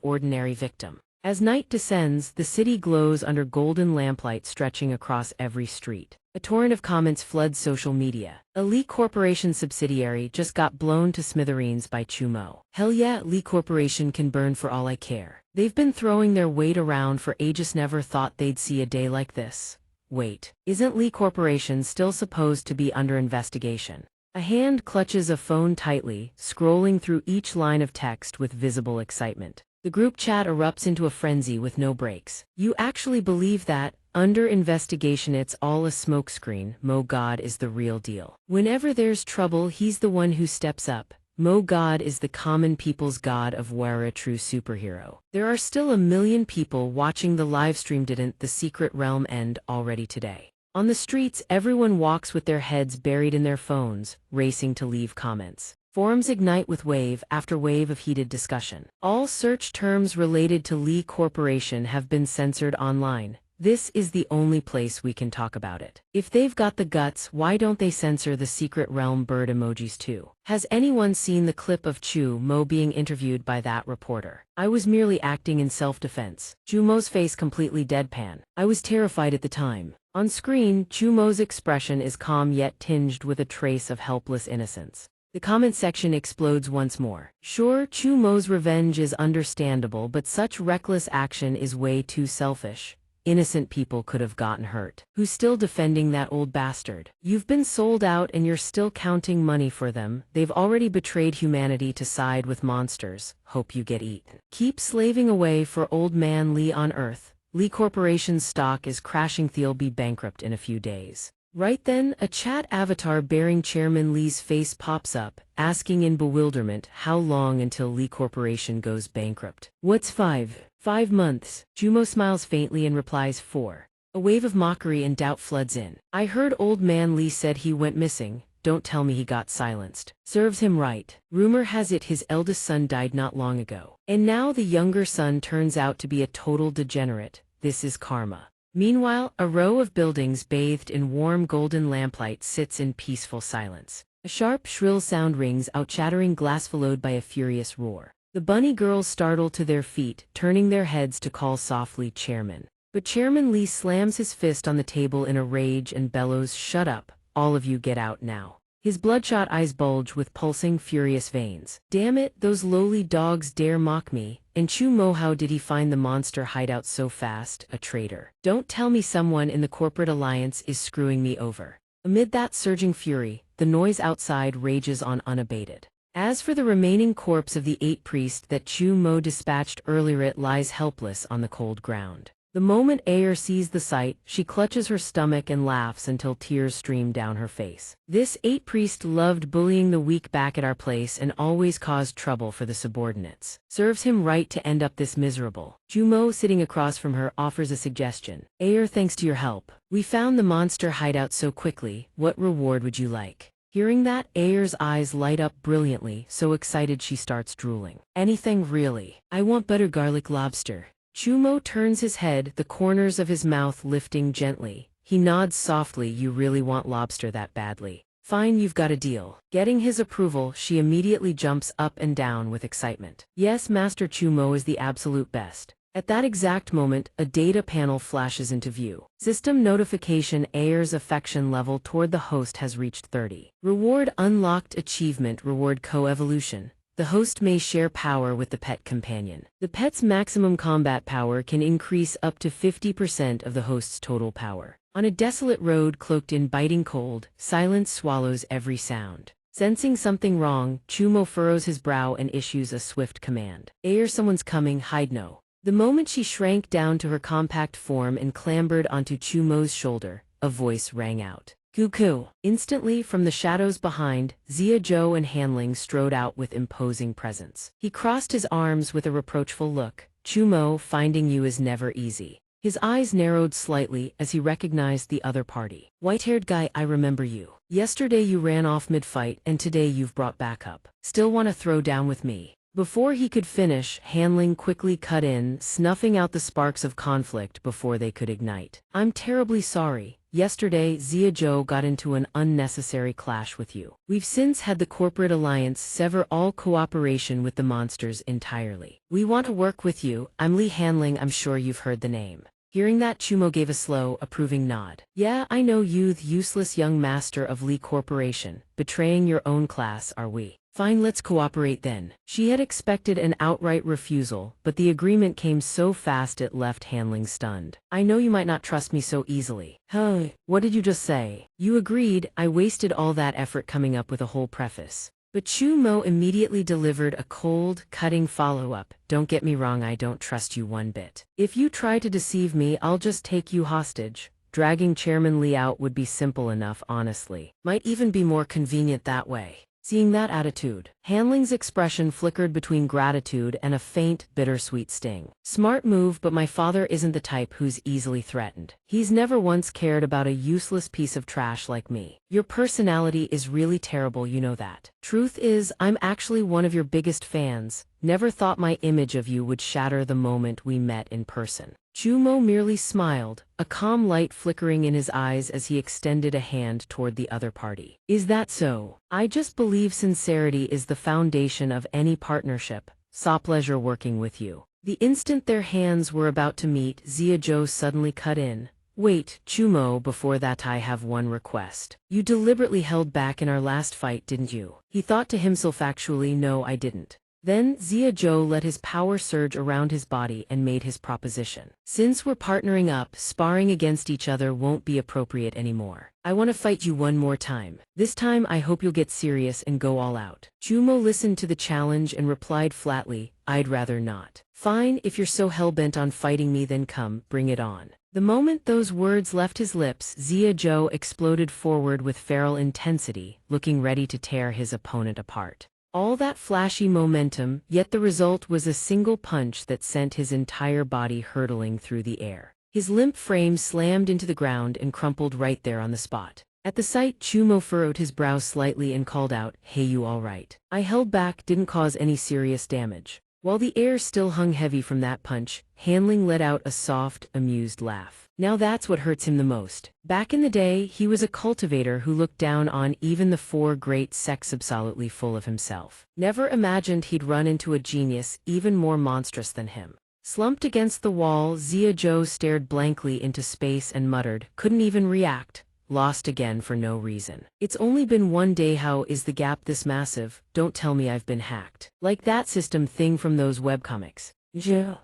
ordinary victim." As night descends, the city glows under golden lamplight stretching across every street. A torrent of comments floods social media. "A Lee Corporation subsidiary just got blown to smithereens by Chumo. Hell yeah, Lee Corporation can burn for all I care. They've been throwing their weight around for ages, never thought they'd see a day like this. Wait, isn't Lee Corporation still supposed to be under investigation?" A hand clutches a phone tightly, scrolling through each line of text with visible excitement. The group chat erupts into a frenzy with no breaks. "You actually believe that? Under investigation, it's all a smokescreen. Mo God is the real deal. Whenever there's trouble, he's the one who steps up. Mo God is the common people's god of war, a true superhero." There are still a million people watching the livestream. Didn't the secret realm end already today? On the streets, everyone walks with their heads buried in their phones, racing to leave comments. Forums ignite with wave after wave of heated discussion. All search terms related to Lee Corporation have been censored online. This is the only place we can talk about it. If they've got the guts, why don't they censor the secret realm bird emojis too? Has anyone seen the clip of Chu Mo being interviewed by that reporter? "I was merely acting in self-defense." Chu Mo's face completely deadpan. "I was terrified at the time." On screen, Chu Mo's expression is calm yet tinged with a trace of helpless innocence. The comment section explodes once more. Sure, Chu Mo's revenge is understandable, but such reckless action is way too selfish. Innocent people could have gotten hurt. Who's still defending that old bastard? You've been sold out and you're still counting money for them. They've already betrayed humanity to side with monsters. Hope you get eaten. Keep slaving away for old man Lee on Earth. Lee Corporation's stock is crashing. They'll be bankrupt in a few days. Right then, a chat avatar bearing Chairman Lee's face pops up, asking in bewilderment, "How long until Lee Corporation goes bankrupt?" "What's 5 months?" Chumo smiles faintly and replies 4. A wave of mockery and doubt floods in. "I heard old man Lee said he went missing. Don't tell me he got silenced." Serves him right. Rumor has it his eldest son died not long ago. And now the younger son turns out to be a total degenerate. This is karma. Meanwhile, a row of buildings bathed in warm golden lamplight sits in peaceful silence. A sharp, shrill sound rings out, shattering glass followed by a furious roar. The bunny girls startle to their feet, turning their heads to call softly, "Chairman." But Chairman Lee slams his fist on the table in a rage and bellows, "Shut up, all of you, get out now." His bloodshot eyes bulge with pulsing, furious veins. "Damn it, those lowly dogs dare mock me. And Chu Mo, how did he find the monster hideout so fast? A traitor. Don't tell me someone in the corporate alliance is screwing me over." Amid that surging fury, the noise outside rages on unabated. As for the remaining corpse of the 8 priests that Chu Mo dispatched earlier, it lies helpless on the cold ground. The moment Ayer sees the sight, she clutches her stomach and laughs until tears stream down her face. "This 8 priest loved bullying the weak back at our place and always caused trouble for the subordinates. Serves him right to end up this miserable." Jumo, sitting across from her, offers a suggestion. "Ayer, thanks to your help, we found the monster hideout so quickly. What reward would you like?" Hearing that, Ayer's eyes light up brilliantly, so excited she starts drooling. "Anything really. I want butter garlic lobster." Chumo turns his head, the corners of his mouth lifting gently. He nods softly. "You really want lobster that badly? Fine, you've got a deal." Getting his approval, she immediately jumps up and down with excitement. "Yes, Master Chumo is the absolute best." At that exact moment, a data panel flashes into view. System notification: Ayer's affection level toward the host has reached 30. Reward unlocked. Achievement: Reward co-evolution. The host may share power with the pet companion. The pet's maximum combat power can increase up to 50% of the host's total power. On a desolate road cloaked in biting cold, silence swallows every sound. Sensing something wrong, Chumo furrows his brow and issues a swift command. "Ayer, someone's coming, hide." No. The moment she shrank down to her compact form and clambered onto Chumo's shoulder, a voice rang out. Cuckoo! Instantly, from the shadows behind, Zhou and Hanling strode out with imposing presence. He crossed his arms with a reproachful look. Chumo, finding you is never easy. His eyes narrowed slightly as he recognized the other party. White-haired guy, I remember you. Yesterday you ran off mid-fight and today you've brought back up. Still want to throw down with me? Before he could finish, Hanling quickly cut in, snuffing out the sparks of conflict before they could ignite. I'm terribly sorry. Yesterday, Zhou got into an unnecessary clash with you. We've since had the corporate alliance sever all cooperation with the monsters entirely. We want to work with you. I'm Li Hanling, I'm sure you've heard the name. Hearing that, Chumo gave a slow, approving nod. Yeah, I know you, the useless young master of Li Corporation. Betraying your own class, are we? Fine, let's cooperate then. She had expected an outright refusal, but the agreement came so fast it left Hanling stunned. I know you might not trust me so easily. Huh, what did you just say? You agreed. I wasted all that effort coming up with a whole preface. But Chumo immediately delivered a cold, cutting follow-up. Don't get me wrong, I don't trust you one bit. If you try to deceive me, I'll just take you hostage. Dragging Chairman Li out would be simple enough, honestly. Might even be more convenient that way. Seeing that attitude, Hanling's expression flickered between gratitude and a faint, bittersweet sting. Smart move, but my father isn't the type who's easily threatened. He's never once cared about a useless piece of trash like me. Your personality is really terrible, you know that. Truth is, I'm actually one of your biggest fans. Never thought my image of you would shatter the moment we met in person. Chumo merely smiled, a calm light flickering in his eyes as he extended a hand toward the other party. Is that so? I just believe sincerity is the foundation of any partnership. Saw pleasure working with you. The instant their hands were about to meet, Zhou suddenly cut in. Wait, Chumo, before that I have one request. You deliberately held back in our last fight, didn't you? He thought to himself, actually, no, I didn't. Then Zhou let his power surge around his body and made his proposition. Since we're partnering up, sparring against each other won't be appropriate anymore. I want to fight you one more time. This time I hope you'll get serious and go all out. Chumo listened to the challenge and replied flatly, I'd rather not. Fine, if you're so hell-bent on fighting me, then come, bring it on. The moment those words left his lips, Zhou exploded forward with feral intensity, looking ready to tear his opponent apart. All that flashy momentum, yet the result was a single punch that sent his entire body hurtling through the air. His limp frame slammed into the ground and crumpled right there on the spot. At the sight, Chumo furrowed his brow slightly and called out, Hey, you all right? I held back, didn't cause any serious damage. While the air still hung heavy from that punch, Hanling let out a soft, amused laugh. Now that's what hurts him the most. Back in the day, he was a cultivator who looked down on even the four great sects, absolutely full of himself. Never imagined he'd run into a genius even more monstrous than him. Slumped against the wall, Zhou stared blankly into space and muttered, couldn't even react. Lost again for no reason. It's only been one day, how is the gap this massive? Don't tell me I've been hacked. Like that system thing from those webcomics.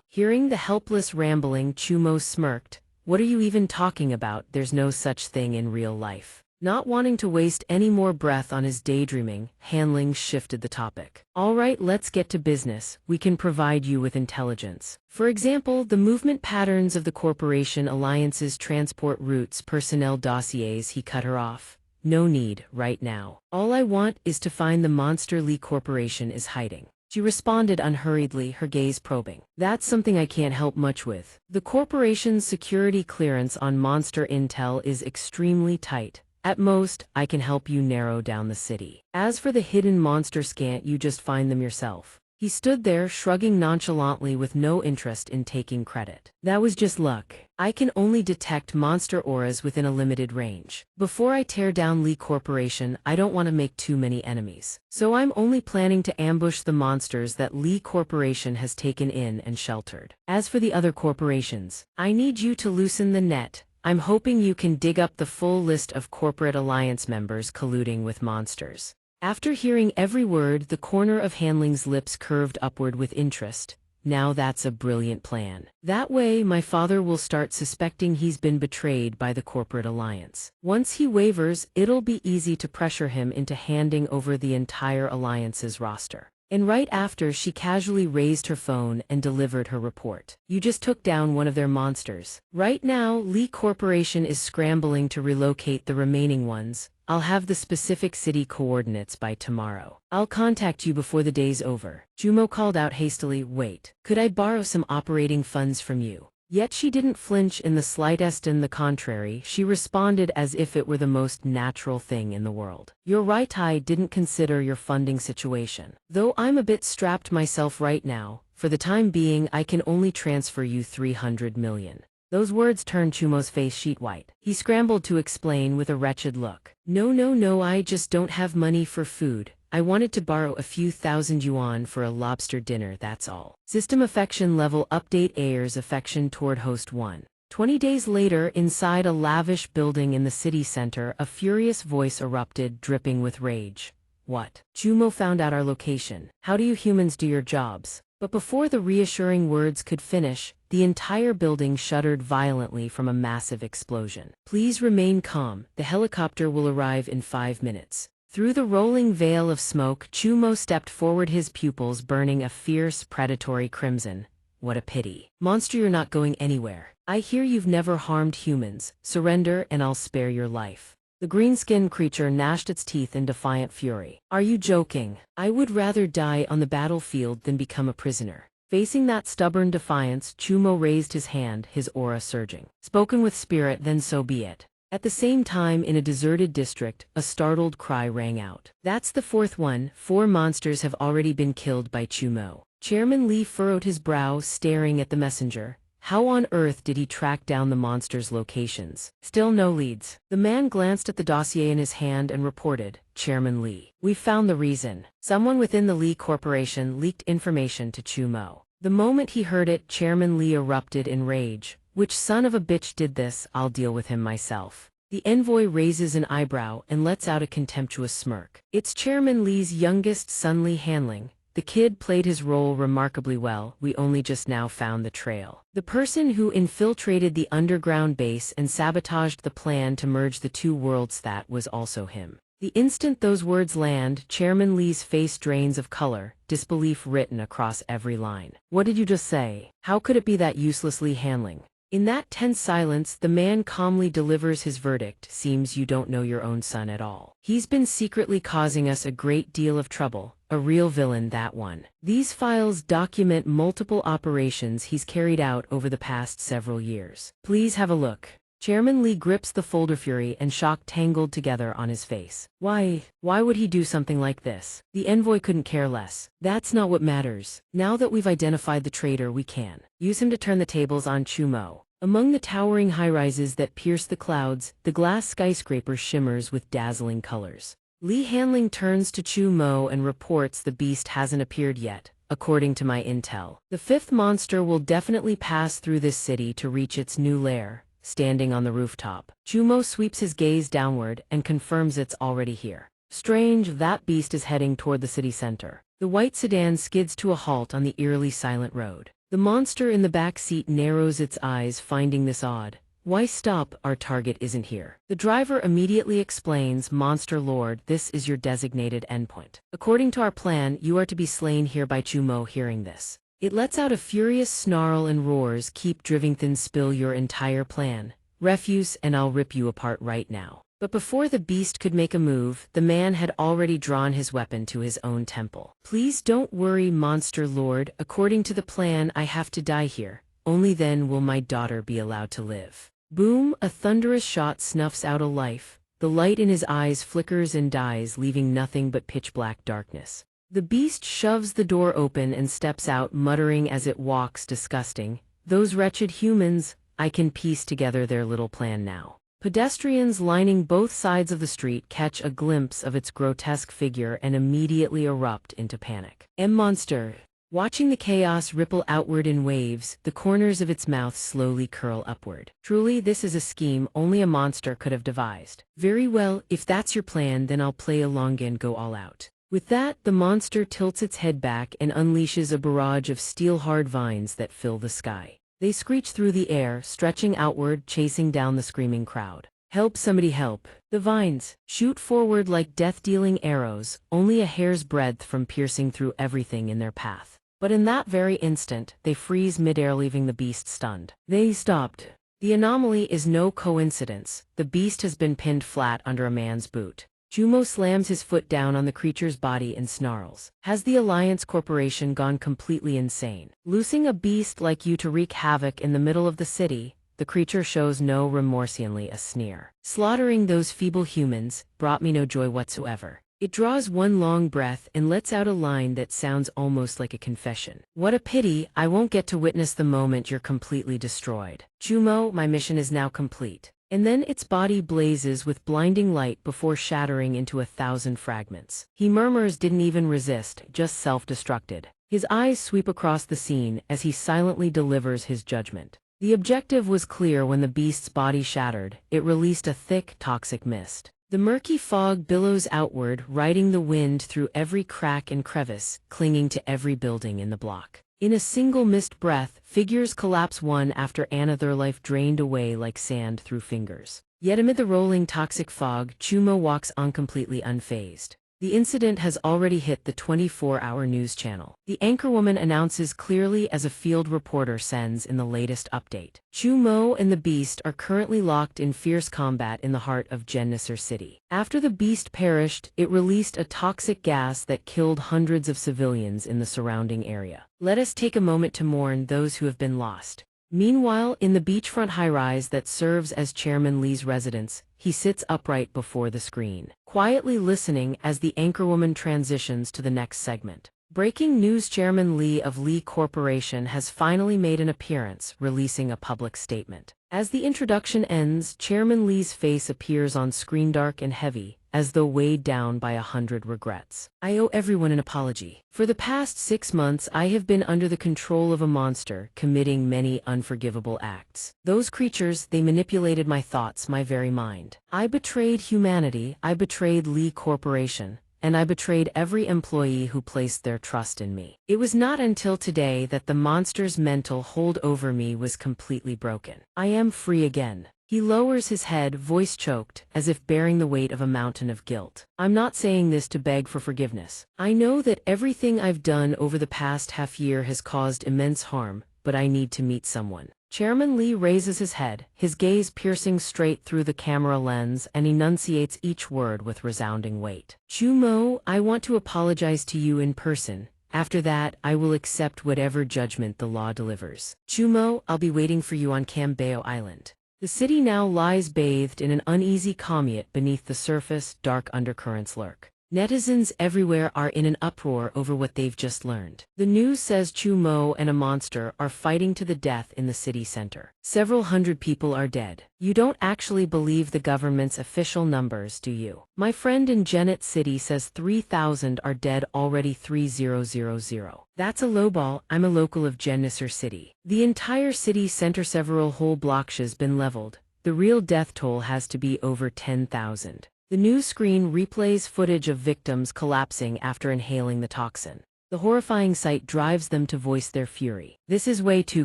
Hearing the helpless rambling, Chumo smirked. What are you even talking about? There's no such thing in real life. Not wanting to waste any more breath on his daydreaming, Hanling shifted the topic. All right, let's get to business. We can provide you with intelligence. For example, the movement patterns of the corporation alliance's transport routes, personnel dossiers. He cut her off. No need, right now. All I want is to find the monster Li Corporation is hiding. She responded unhurriedly, her gaze probing. That's something I can't help much with. The corporation's security clearance on monster intel is extremely tight. At most, I can help you narrow down the city. As for the hidden monster scant, you just find them yourself. He stood there, shrugging nonchalantly with no interest in taking credit. That was just luck. I can only detect monster auras within a limited range. Before I tear down Li Corporation, I don't want to make too many enemies. So I'm only planning to ambush the monsters that Li Corporation has taken in and sheltered. As for the other corporations, I need you to loosen the net. I'm hoping you can dig up the full list of corporate alliance members colluding with monsters. After hearing every word, the corner of Hanling's lips curved upward with interest. Now that's a brilliant plan. That way, my father will start suspecting he's been betrayed by the corporate alliance. Once he wavers, it'll be easy to pressure him into handing over the entire alliance's roster. And right after, she casually raised her phone and delivered her report. You just took down one of their monsters. Right now, Lee Corporation is scrambling to relocate the remaining ones. I'll have the specific city coordinates by tomorrow. I'll contact you before the day's over. Jumo called out hastily, wait, could I borrow some operating funds from you? Yet she didn't flinch in the slightest. On the contrary, she responded as if it were the most natural thing in the world. You're right, I didn't consider your funding situation. Though I'm a bit strapped myself right now, for the time being I can only transfer you 300 million. Those words turned Chumo's face sheet white. He scrambled to explain with a wretched look. No, I just don't have money for food. I wanted to borrow a few thousand yuan for a lobster dinner, that's all. System affection level update, Ayer's affection toward host 1. 20 days later, inside a lavish building in the city center, a furious voice erupted, dripping with rage. What? Chumo found out our location. How do you humans do your jobs? But before the reassuring words could finish, the entire building shuddered violently from a massive explosion. Please remain calm. The helicopter will arrive in 5 minutes. Through the rolling veil of smoke, Chumo stepped forward, his pupils burning a fierce, predatory crimson. What a pity. Monster, you're not going anywhere. I hear you've never harmed humans. Surrender and I'll spare your life. The green-skinned creature gnashed its teeth in defiant fury. Are you joking? I would rather die on the battlefield than become a prisoner. Facing that stubborn defiance, Chumo raised his hand, his aura surging. Spoken with spirit, then so be it. At the same time, in a deserted district, a startled cry rang out. That's the fourth one. 4 monsters have already been killed by Chumo. Chairman Lee furrowed his brow, staring at the messenger. How on earth did he track down the monsters' locations? Still no leads. The man glanced at the dossier in his hand and reported, Chairman Lee, we found the reason. Someone within the Lee Corporation leaked information to Chumo. The moment he heard it, Chairman Lee erupted in rage. Which son of a bitch did this? I'll deal with him myself. The envoy raises an eyebrow and lets out a contemptuous smirk. It's Chairman Lee's youngest son, Lee Hanling. The kid played his role remarkably well. We only just now found the trail. The person who infiltrated the underground base and sabotaged the plan to merge the 2 worlds, that was also him. The instant those words land, Chairman Lee's face drains of color, disbelief written across every line. What did you just say? How could it be that useless Lee Hanling? In that tense silence, the man calmly delivers his verdict. Seems you don't know your own son at all. He's been secretly causing us a great deal of trouble. A real villain, that one. These files document multiple operations he's carried out over the past several years. Please have a look. Chairman Lee grips the folder, fury and shock tangled together on his face. Why would he do something like this? The envoy couldn't care less. That's not what matters. Now that we've identified the traitor, we can use him to turn the tables on Chumo. Among the towering high-rises that pierce the clouds, the glass skyscraper shimmers with dazzling colors. Lee Hanling turns to Chumo and reports the beast hasn't appeared yet. According to my intel, the 5th monster will definitely pass through this city to reach its new lair. Standing on the rooftop, Chumo sweeps his gaze downward and confirms it's already here. Strange, that beast is heading toward the city center. The white sedan skids to a halt on the eerily silent road. The monster in the back seat narrows its eyes, finding this odd. Why stop? Our target isn't here. The driver immediately explains, Monster Lord, this is your designated endpoint. According to our plan, you are to be slain here. By Chumo hearing this, it lets out a furious snarl and roars, keep driving, then spill your entire plan. Refuse and I'll rip you apart right now. But before the beast could make a move, the man had already drawn his weapon to his own temple. Please don't worry, Monster Lord. According to the plan, I have to die here. Only then will my daughter be allowed to live. Boom! A thunderous shot snuffs out a life. The light in his eyes flickers and dies, leaving nothing but pitch-black darkness. The beast shoves the door open and steps out, muttering as it walks, disgusting. Those wretched humans, I can piece together their little plan now. Pedestrians lining both sides of the street catch a glimpse of its grotesque figure and immediately erupt into panic. Monster. Watching the chaos ripple outward in waves, the corners of its mouth slowly curl upward. Truly, this is a scheme only a monster could have devised. Very well, if that's your plan, then I'll play along and go all out. With that, the monster tilts its head back and unleashes a barrage of steel-hard vines that fill the sky. They screech through the air, stretching outward, chasing down the screaming crowd. Help somebody help. The vines shoot forward like death-dealing arrows, only a hair's breadth from piercing through everything in their path. But in that very instant, they freeze midair, leaving the beast stunned. They stopped. The anomaly is no coincidence. The beast has been pinned flat under a man's boot. Chumo slams his foot down on the creature's body and snarls. Has the Alliance Corporation gone completely insane? Loosing a beast like you to wreak havoc in the middle of the city? The creature shows no remorse, only a sneer. Slaughtering those feeble humans brought me no joy whatsoever. It draws one long breath and lets out a line that sounds almost like a confession. What a pity I won't get to witness the moment you're completely destroyed. Chumo, my mission is now complete. And then its body blazes with blinding light before shattering into 1,000 fragments. He murmurs, didn't even resist, just self-destructed. His eyes sweep across the scene as he silently delivers his judgment. The objective was clear. When the beast's body shattered, it released a thick, toxic mist. The murky fog billows outward, riding the wind through every crack and crevice, clinging to every building in the block. In a single mist breath, figures collapse one after another, life drained away like sand through fingers. Yet amid the rolling toxic fog, Chumo walks on completely unfazed. The incident has already hit the 24-hour news channel. The anchorwoman announces clearly as a field reporter sends in the latest update. Chumo and the beast are currently locked in fierce combat in the heart of Xianxia City. After the beast perished, it released a toxic gas that killed hundreds of civilians in the surrounding area. Let us take a moment to mourn those who have been lost. Meanwhile, in the beachfront high-rise that serves as Chairman Lee's residence, he sits upright before the screen, quietly listening as the anchorwoman transitions to the next segment. Breaking news: Chairman Lee of Lee Corporation has finally made an appearance, releasing a public statement. As the introduction ends, Chairman Lee's face appears on screen, dark and heavy, as though weighed down by 100 regrets. I owe everyone an apology. For the past 6 months I have been under the control of a monster, committing many unforgivable acts. Those creatures, they manipulated my thoughts, my very mind. I betrayed humanity, I betrayed Lee Corporation, and I betrayed every employee who placed their trust in me. It was not until today that the monster's mental hold over me was completely broken. I am free again. He lowers his head, voice choked, as if bearing the weight of a mountain of guilt. I'm not saying this to beg for forgiveness. I know that everything I've done over the past half-year has caused immense harm, but I need to meet someone. Chairman Lee raises his head, his gaze piercing straight through the camera lens, and enunciates each word with resounding weight. Chumo, I want to apologize to you in person. After that, I will accept whatever judgment the law delivers. Chumo, I'll be waiting for you on Cambeo Island. The city now lies bathed in an uneasy calm, yet beneath the surface, dark undercurrents lurk. Netizens everywhere are in an uproar over what they've just learned. The news says Chumo and a monster are fighting to the death in the city center. Several hundred people are dead. You don't actually believe the government's official numbers, do you? My friend in Genet City says 3,000 are dead already. 3000. That's a lowball. I'm a local of Xianxia City. The entire city center, several whole blocks has been leveled. The real death toll has to be over 10,000. The news screen replays footage of victims collapsing after inhaling the toxin. The horrifying sight drives them to voice their fury. This is way too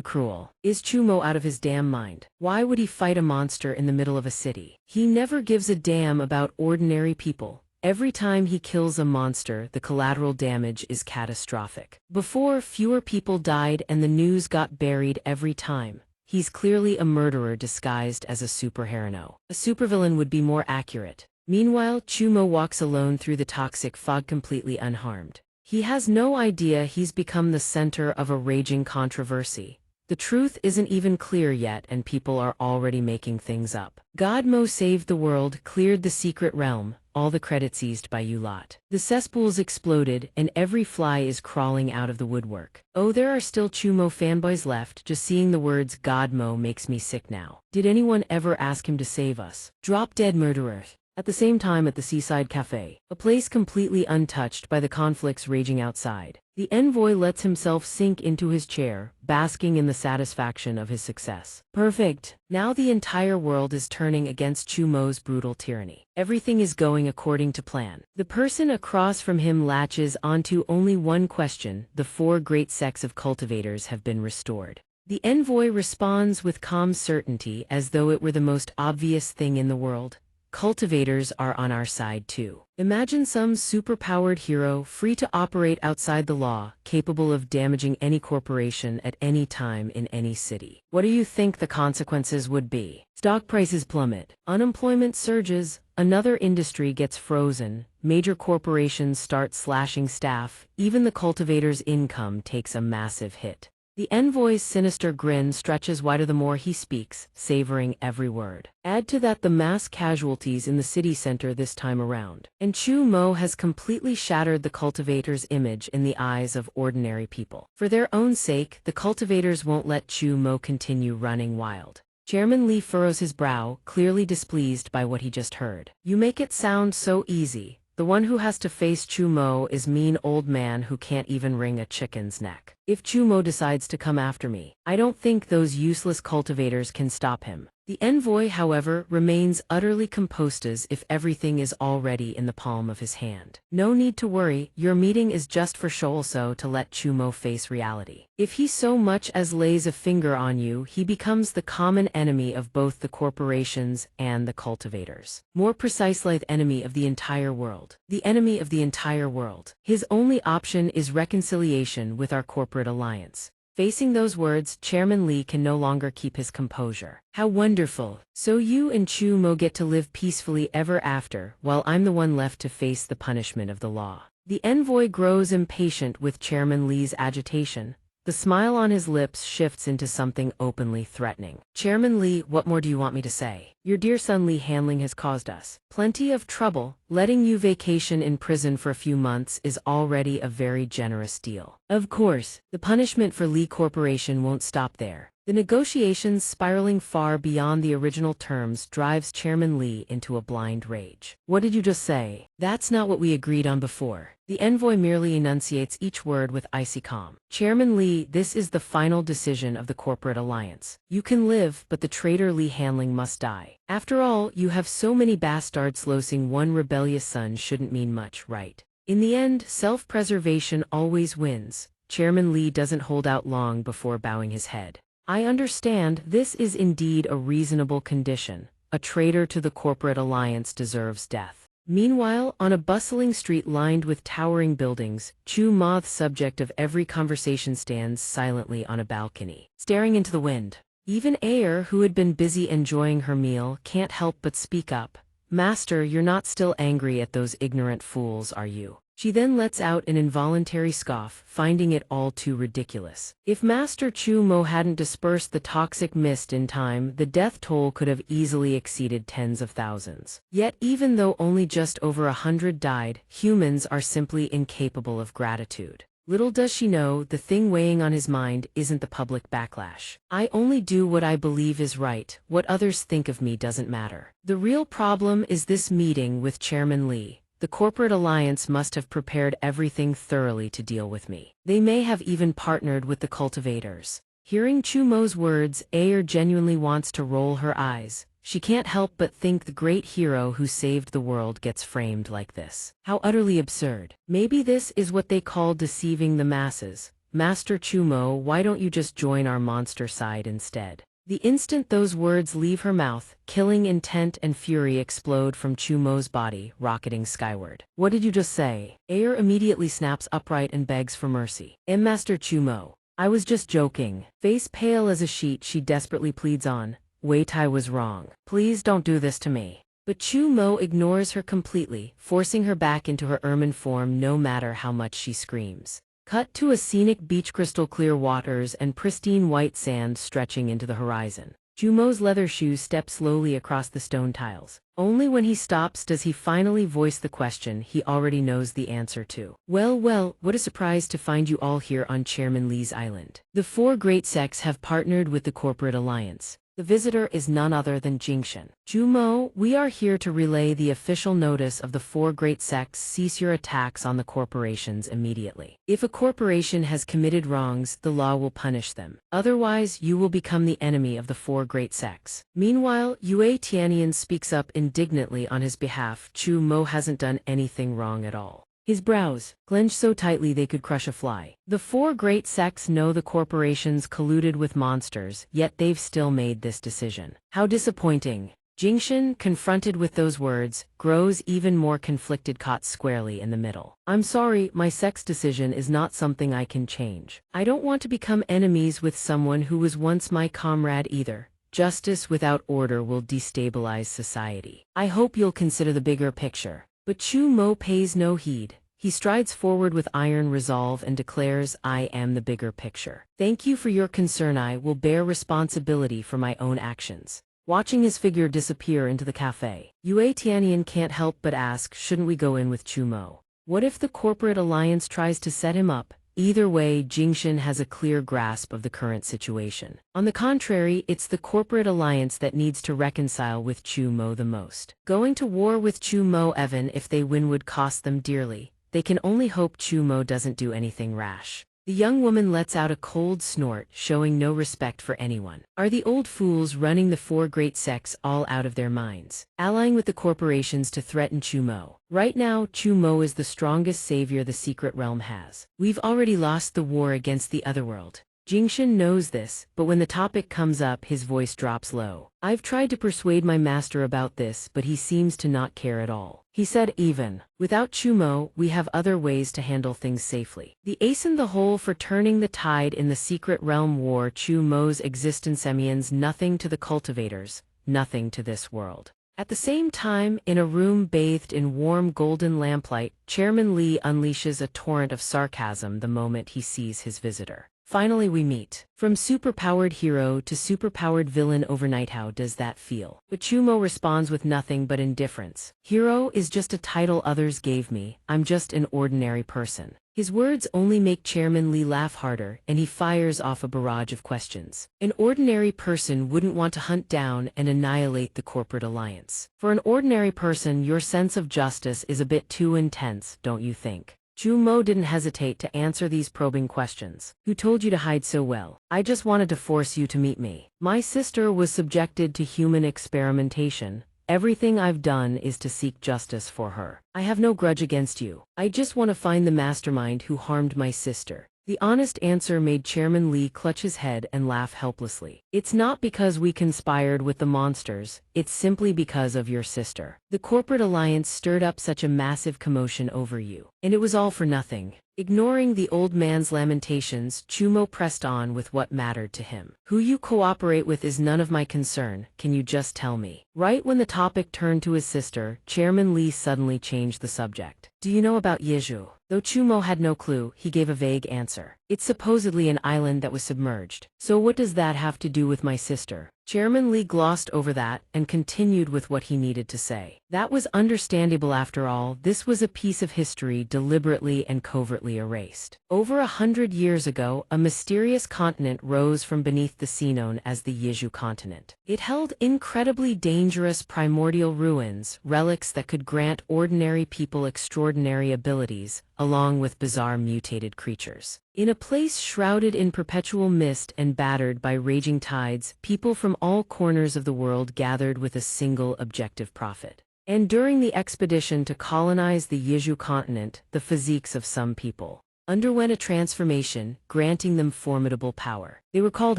cruel. Is Chumo out of his damn mind? Why would he fight a monster in the middle of a city? He never gives a damn about ordinary people. Every time he kills a monster, the collateral damage is catastrophic. Before, fewer people died and the news got buried every time. He's clearly a murderer disguised as a superhero. A supervillain would be more accurate. Meanwhile, Chumo walks alone through the toxic fog, completely unharmed. He has no idea he's become the center of a raging controversy. The truth isn't even clear yet, and people are already making things up. Godmo saved the world, cleared the secret realm, all the credit seized by you lot. The cesspools exploded, and every fly is crawling out of the woodwork. Oh, there are still Chumo fanboys left. Just seeing the words Godmo makes me sick now. Did anyone ever ask him to save us? Drop dead murderer. At the same time, at the Seaside Cafe, a place completely untouched by the conflicts raging outside, the envoy lets himself sink into his chair, basking in the satisfaction of his success. Perfect. Now the entire world is turning against Chumo's brutal tyranny. Everything is going according to plan. The person across from him latches onto only one question: the 4 great sects of cultivators have been restored. The envoy responds with calm certainty as though it were the most obvious thing in the world. Cultivators are on our side too. Imagine some superpowered hero free to operate outside the law, capable of damaging any corporation at any time in any city. What do you think the consequences would be? Stock prices plummet, unemployment surges, another industry gets frozen, major corporations start slashing staff, even the cultivator's income takes a massive hit. The envoy's sinister grin stretches wider the more he speaks, savoring every word. Add to that the mass casualties in the city center this time around. And Chu Mo has completely shattered the cultivator's image in the eyes of ordinary people. For their own sake, the cultivators won't let Chu Mo continue running wild. Chairman Li furrows his brow, clearly displeased by what he just heard. You make it sound so easy. The one who has to face Chu Mo is mean old man who can't even wring a chicken's neck. If Chu Mo decides to come after me, I don't think those useless cultivators can stop him. The envoy, however, remains utterly composed as if everything is already in the palm of his hand. No need to worry, your meeting is just for show also to let Chu Mo face reality. If he so much as lays a finger on you, he becomes the common enemy of both the corporations and the cultivators. More precisely, the enemy of the entire world. The enemy of the entire world. His only option is reconciliation with our corporate alliance. Facing those words, Chairman Li can no longer keep his composure. How wonderful. So you and Chu Mo get to live peacefully ever after, while I'm the one left to face the punishment of the law. The envoy grows impatient with Chairman Li's agitation. The smile on his lips shifts into something openly threatening. Chairman Li, what more do you want me to say? Your dear son Li handling has caused us plenty of trouble. Letting you vacation in prison for a few months is already a very generous deal. Of course, the punishment for Li Corporation won't stop there. The negotiations spiraling far beyond the original terms drives Chairman Li into a blind rage. What did you just say? That's not what we agreed on before. The envoy merely enunciates each word with icy calm. Chairman Li, this is the final decision of the corporate alliance. You can live, but the traitor Li Hanling must die. After all, you have so many bastards, losing one rebellious son shouldn't mean much, right? In the end, self-preservation always wins. Chairman Li doesn't hold out long before bowing his head. I understand, this is indeed a reasonable condition. A traitor to the corporate alliance deserves death. Meanwhile, on a bustling street lined with towering buildings, Chu Mo, subject of every conversation, stands silently on a balcony, staring into the wind. Even Ayer, who had been busy enjoying her meal, can't help but speak up. Master, you're not still angry at those ignorant fools, are you? She then lets out an involuntary scoff, finding it all too ridiculous. If Master Chu Mo hadn't dispersed the toxic mist in time, the death toll could have easily exceeded tens of thousands. Yet even though only just over 100 died, humans are simply incapable of gratitude. Little does she know, the thing weighing on his mind isn't the public backlash. I only do what I believe is right, what others think of me doesn't matter. The real problem is this meeting with Chairman Li. The corporate alliance must have prepared everything thoroughly to deal with me. They may have even partnered with the cultivators. Hearing Chu Mo's words, Ayer genuinely wants to roll her eyes. She can't help but think the great hero who saved the world gets framed like this. How utterly absurd. Maybe this is what they call deceiving the masses. Master Chu Mo, why don't you just join our monster side instead? The instant those words leave her mouth, killing intent and fury explode from Chu Mo's body, rocketing skyward. What did you just say? Ayer immediately snaps upright and begs for mercy. Master Chu Mo, I was just joking. Face pale as a sheet, she desperately pleads on. Wei Tai was wrong. Please don't do this to me. But Chu Mo ignores her completely, forcing her back into her ermine form no matter how much she screams. Cut to a scenic beach, crystal clear waters and pristine white sand stretching into the horizon. Chu Mo's leather shoes step slowly across the stone tiles. Only when he stops does he finally voice the question he already knows the answer to. Well, what a surprise to find you all here on Chairman Li's island. The four great sects have partnered with the corporate alliance. The visitor is none other than Jingxian. Chu Mo, we are here to relay the official notice of the four great sects. Cease your attacks on the corporations immediately. If a corporation has committed wrongs, the law will punish them. Otherwise, you will become the enemy of the four great sects. Meanwhile, Yue Tianyan speaks up indignantly on his behalf. Chu Mo hasn't done anything wrong at all. His brows clenched so tightly they could crush a fly. The four great sects know the corporations colluded with monsters, yet they've still made this decision. How disappointing. Jingxin, confronted with those words, grows even more conflicted, caught squarely in the middle. I'm sorry, my sect's decision is not something I can change. I don't want to become enemies with someone who was once my comrade either. Justice without order will destabilize society. I hope you'll consider the bigger picture. But Chu Mo pays no heed. He strides forward with iron resolve and declares, I am the bigger picture. Thank you for your concern. I will bear responsibility for my own actions. Watching his figure disappear into the cafe, Yue Tianyan can't help but ask, shouldn't we go in with Chu Mo? What if the corporate alliance tries to set him up? Either way, Jingxin has a clear grasp of the current situation. On the contrary, it's the corporate alliance that needs to reconcile with Chu Mo the most. Going to war with Chu Mo, even if they win, would cost them dearly. They can only hope Chu Mo doesn't do anything rash. The young woman lets out a cold snort, showing no respect for anyone. Are the old fools running the four great sects all out of their minds, allying with the corporations to threaten Chu Mo? Right now, Chu Mo is the strongest savior the secret realm has. We've already lost the war against the otherworld. Jingxin knows this, but when the topic comes up, his voice drops low. I've tried to persuade my master about this, but he seems to not care at all. He said, even without Chu Mo, we have other ways to handle things safely. The ace in the hole for turning the tide in the secret realm war. Chu Mo's existence means nothing to the cultivators, nothing to this world. At the same time, in a room bathed in warm golden lamplight, Chairman Li unleashes a torrent of sarcasm the moment he sees his visitor. Finally we meet. From superpowered hero to superpowered villain overnight, how does that feel? But Chu Mo responds with nothing but indifference. Hero is just a title others gave me, I'm just an ordinary person. His words only make Chairman Li laugh harder, and he fires off a barrage of questions. An ordinary person wouldn't want to hunt down and annihilate the corporate alliance. For an ordinary person, your sense of justice is a bit too intense, don't you think? Chu Mo didn't hesitate to answer these probing questions. Who told you to hide so well? I just wanted to force you to meet me. My sister was subjected to human experimentation. Everything I've done is to seek justice for her. I have no grudge against you. I just want to find the mastermind who harmed my sister. The honest answer made Chairman Li clutch his head and laugh helplessly. It's not because we conspired with the monsters, it's simply because of your sister. The corporate alliance stirred up such a massive commotion over you. And it was all for nothing. Ignoring the old man's lamentations, Chu Mo pressed on with what mattered to him. Who you cooperate with is none of my concern, can you just tell me? Right when the topic turned to his sister, Chairman Li suddenly changed the subject. Do you know about Yeju? Though Chu Mo had no clue, he gave a vague answer. It's supposedly an island that was submerged. So what does that have to do with my sister? Chairman Li glossed over that and continued with what he needed to say. That was understandable after all, this was a piece of history deliberately and covertly erased. Over 100 years ago, a mysterious continent rose from beneath the sea known as the Yeju continent. It held incredibly dangerous primordial ruins, relics that could grant ordinary people extraordinary abilities, along with bizarre mutated creatures. In a place shrouded in perpetual mist and battered by raging tides, people from all corners of the world gathered with a single objective: profit. And during the expedition to colonize the Yeju continent, the physiques of some people underwent a transformation, granting them formidable power. They were called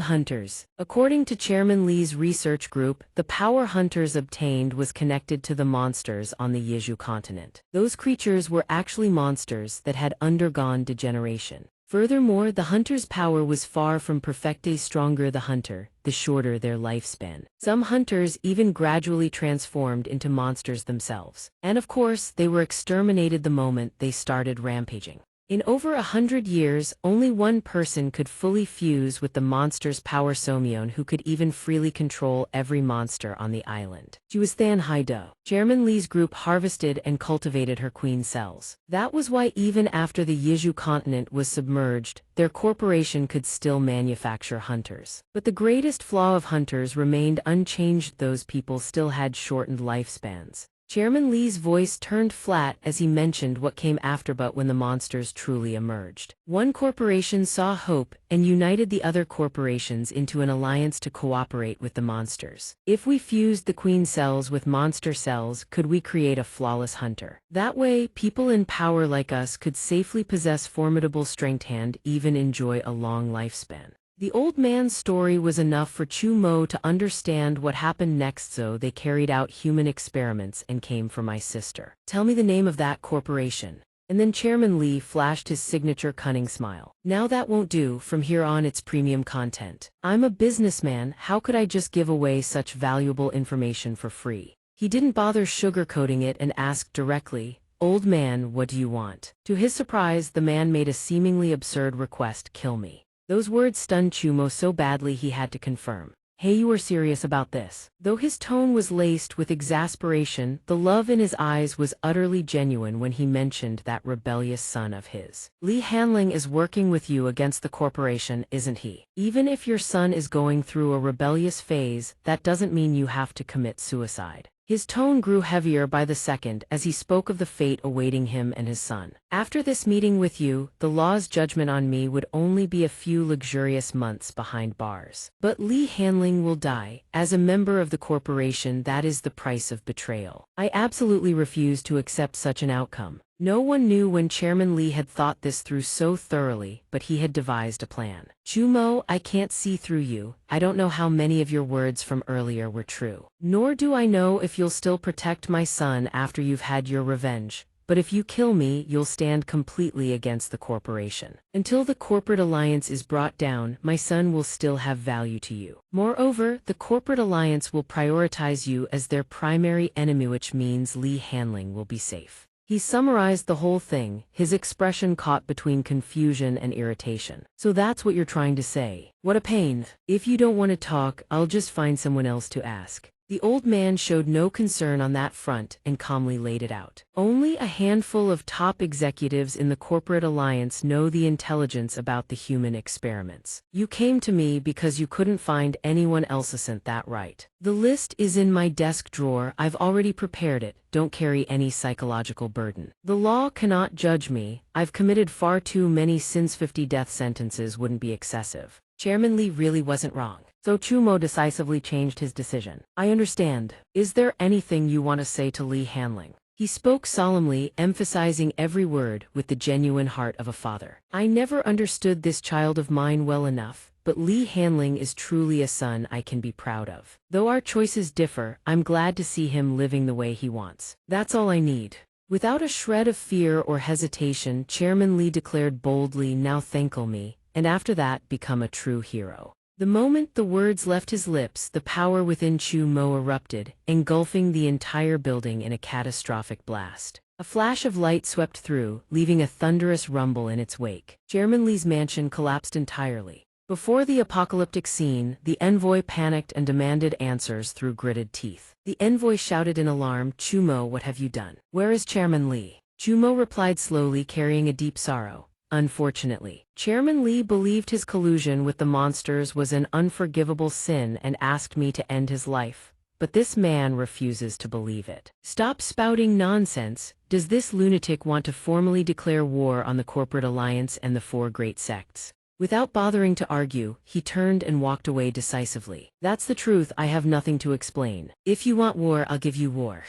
hunters. According to Chairman Li's research group, the power hunters obtained was connected to the monsters on the Yeju continent. Those creatures were actually monsters that had undergone degeneration. Furthermore, the hunter's power was far from perfect. The stronger the hunter, the shorter their lifespan. Some hunters even gradually transformed into monsters themselves. And of course, they were exterminated the moment they started rampaging. In over 100 years, only one person could fully fuse with the monster's power: Somyeon, who could even freely control every monster on the island. She was Than Haido. Chairman Li's group harvested and cultivated her queen cells. That was why even after the Yeju continent was submerged, their corporation could still manufacture hunters. But the greatest flaw of hunters remained unchanged: those people still had shortened lifespans. Chairman Li's voice turned flat as he mentioned what came after, but when the monsters truly emerged. One corporation saw hope and united the other corporations into an alliance to cooperate with the monsters. If we fused the queen cells with monster cells, could we create a flawless hunter? That way, people in power like us could safely possess formidable strength and even enjoy a long lifespan. The old man's story was enough for Chu Mo to understand what happened next, so they carried out human experiments and came for my sister. Tell me the name of that corporation. And then Chairman Li flashed his signature cunning smile. Now that won't do, from here on it's premium content. I'm a businessman, how could I just give away such valuable information for free? He didn't bother sugarcoating it and asked directly, "Old man, what do you want?" To his surprise, the man made a seemingly absurd request: kill me. Those words stunned Chumo so badly he had to confirm. "Hey, you are serious about this?" Though his tone was laced with exasperation, the love in his eyes was utterly genuine when he mentioned that rebellious son of his. "Li Hanling is working with you against the corporation, isn't he? Even if your son is going through a rebellious phase, that doesn't mean you have to commit suicide." His tone grew heavier by the second as he spoke of the fate awaiting him and his son. "After this meeting with you, the law's judgment on me would only be a few luxurious months behind bars. But Li Hanling will die. As a member of the corporation, that is the price of betrayal. I absolutely refuse to accept such an outcome." No one knew when Chairman Li had thought this through so thoroughly, but he had devised a plan. "Chumo, I can't see through you. I don't know how many of your words from earlier were true. Nor do I know if you'll still protect my son after you've had your revenge. But if you kill me, you'll stand completely against the corporation. Until the corporate alliance is brought down, my son will still have value to you. Moreover, the corporate alliance will prioritize you as their primary enemy, which means Li Hanling will be safe." He summarized the whole thing, his expression caught between confusion and irritation. "So that's what you're trying to say. What a pain. If you don't want to talk, I'll just find someone else to ask." The old man showed no concern on that front and calmly laid it out. "Only a handful of top executives in the corporate alliance know the intelligence about the human experiments. You came to me because you couldn't find anyone else, isn't that right? The list is in my desk drawer, I've already prepared it, don't carry any psychological burden. The law cannot judge me, I've committed far too many sins, 50 death sentences wouldn't be excessive." Chairman Li really wasn't wrong. So Chumo decisively changed his decision. "I understand. Is there anything you want to say to Li Hanling?" He spoke solemnly, emphasizing every word with the genuine heart of a father. "I never understood this child of mine well enough, but Li Hanling is truly a son I can be proud of. Though our choices differ, I'm glad to see him living the way he wants. That's all I need." Without a shred of fear or hesitation, Chairman Li declared boldly, "Now thankle me, and after that become a true hero." The moment the words left his lips, the power within Chu Mo erupted, engulfing the entire building in a catastrophic blast. A flash of light swept through, leaving a thunderous rumble in its wake. Chairman Li's mansion collapsed entirely. Before the apocalyptic scene, the envoy panicked and demanded answers through gritted teeth. The envoy shouted in alarm, "Chu Mo, what have you done? Where is Chairman Li?" Chu Mo replied slowly, carrying a deep sorrow. "Unfortunately, Chairman Li believed his collusion with the monsters was an unforgivable sin and asked me to end his life, but this man refuses to believe it." "Stop spouting nonsense. Does this lunatic want to formally declare war on the corporate alliance and the 4 great sects?" Without bothering to argue, he turned and walked away decisively. "That's the truth, I have nothing to explain. If you want war, I'll give you war."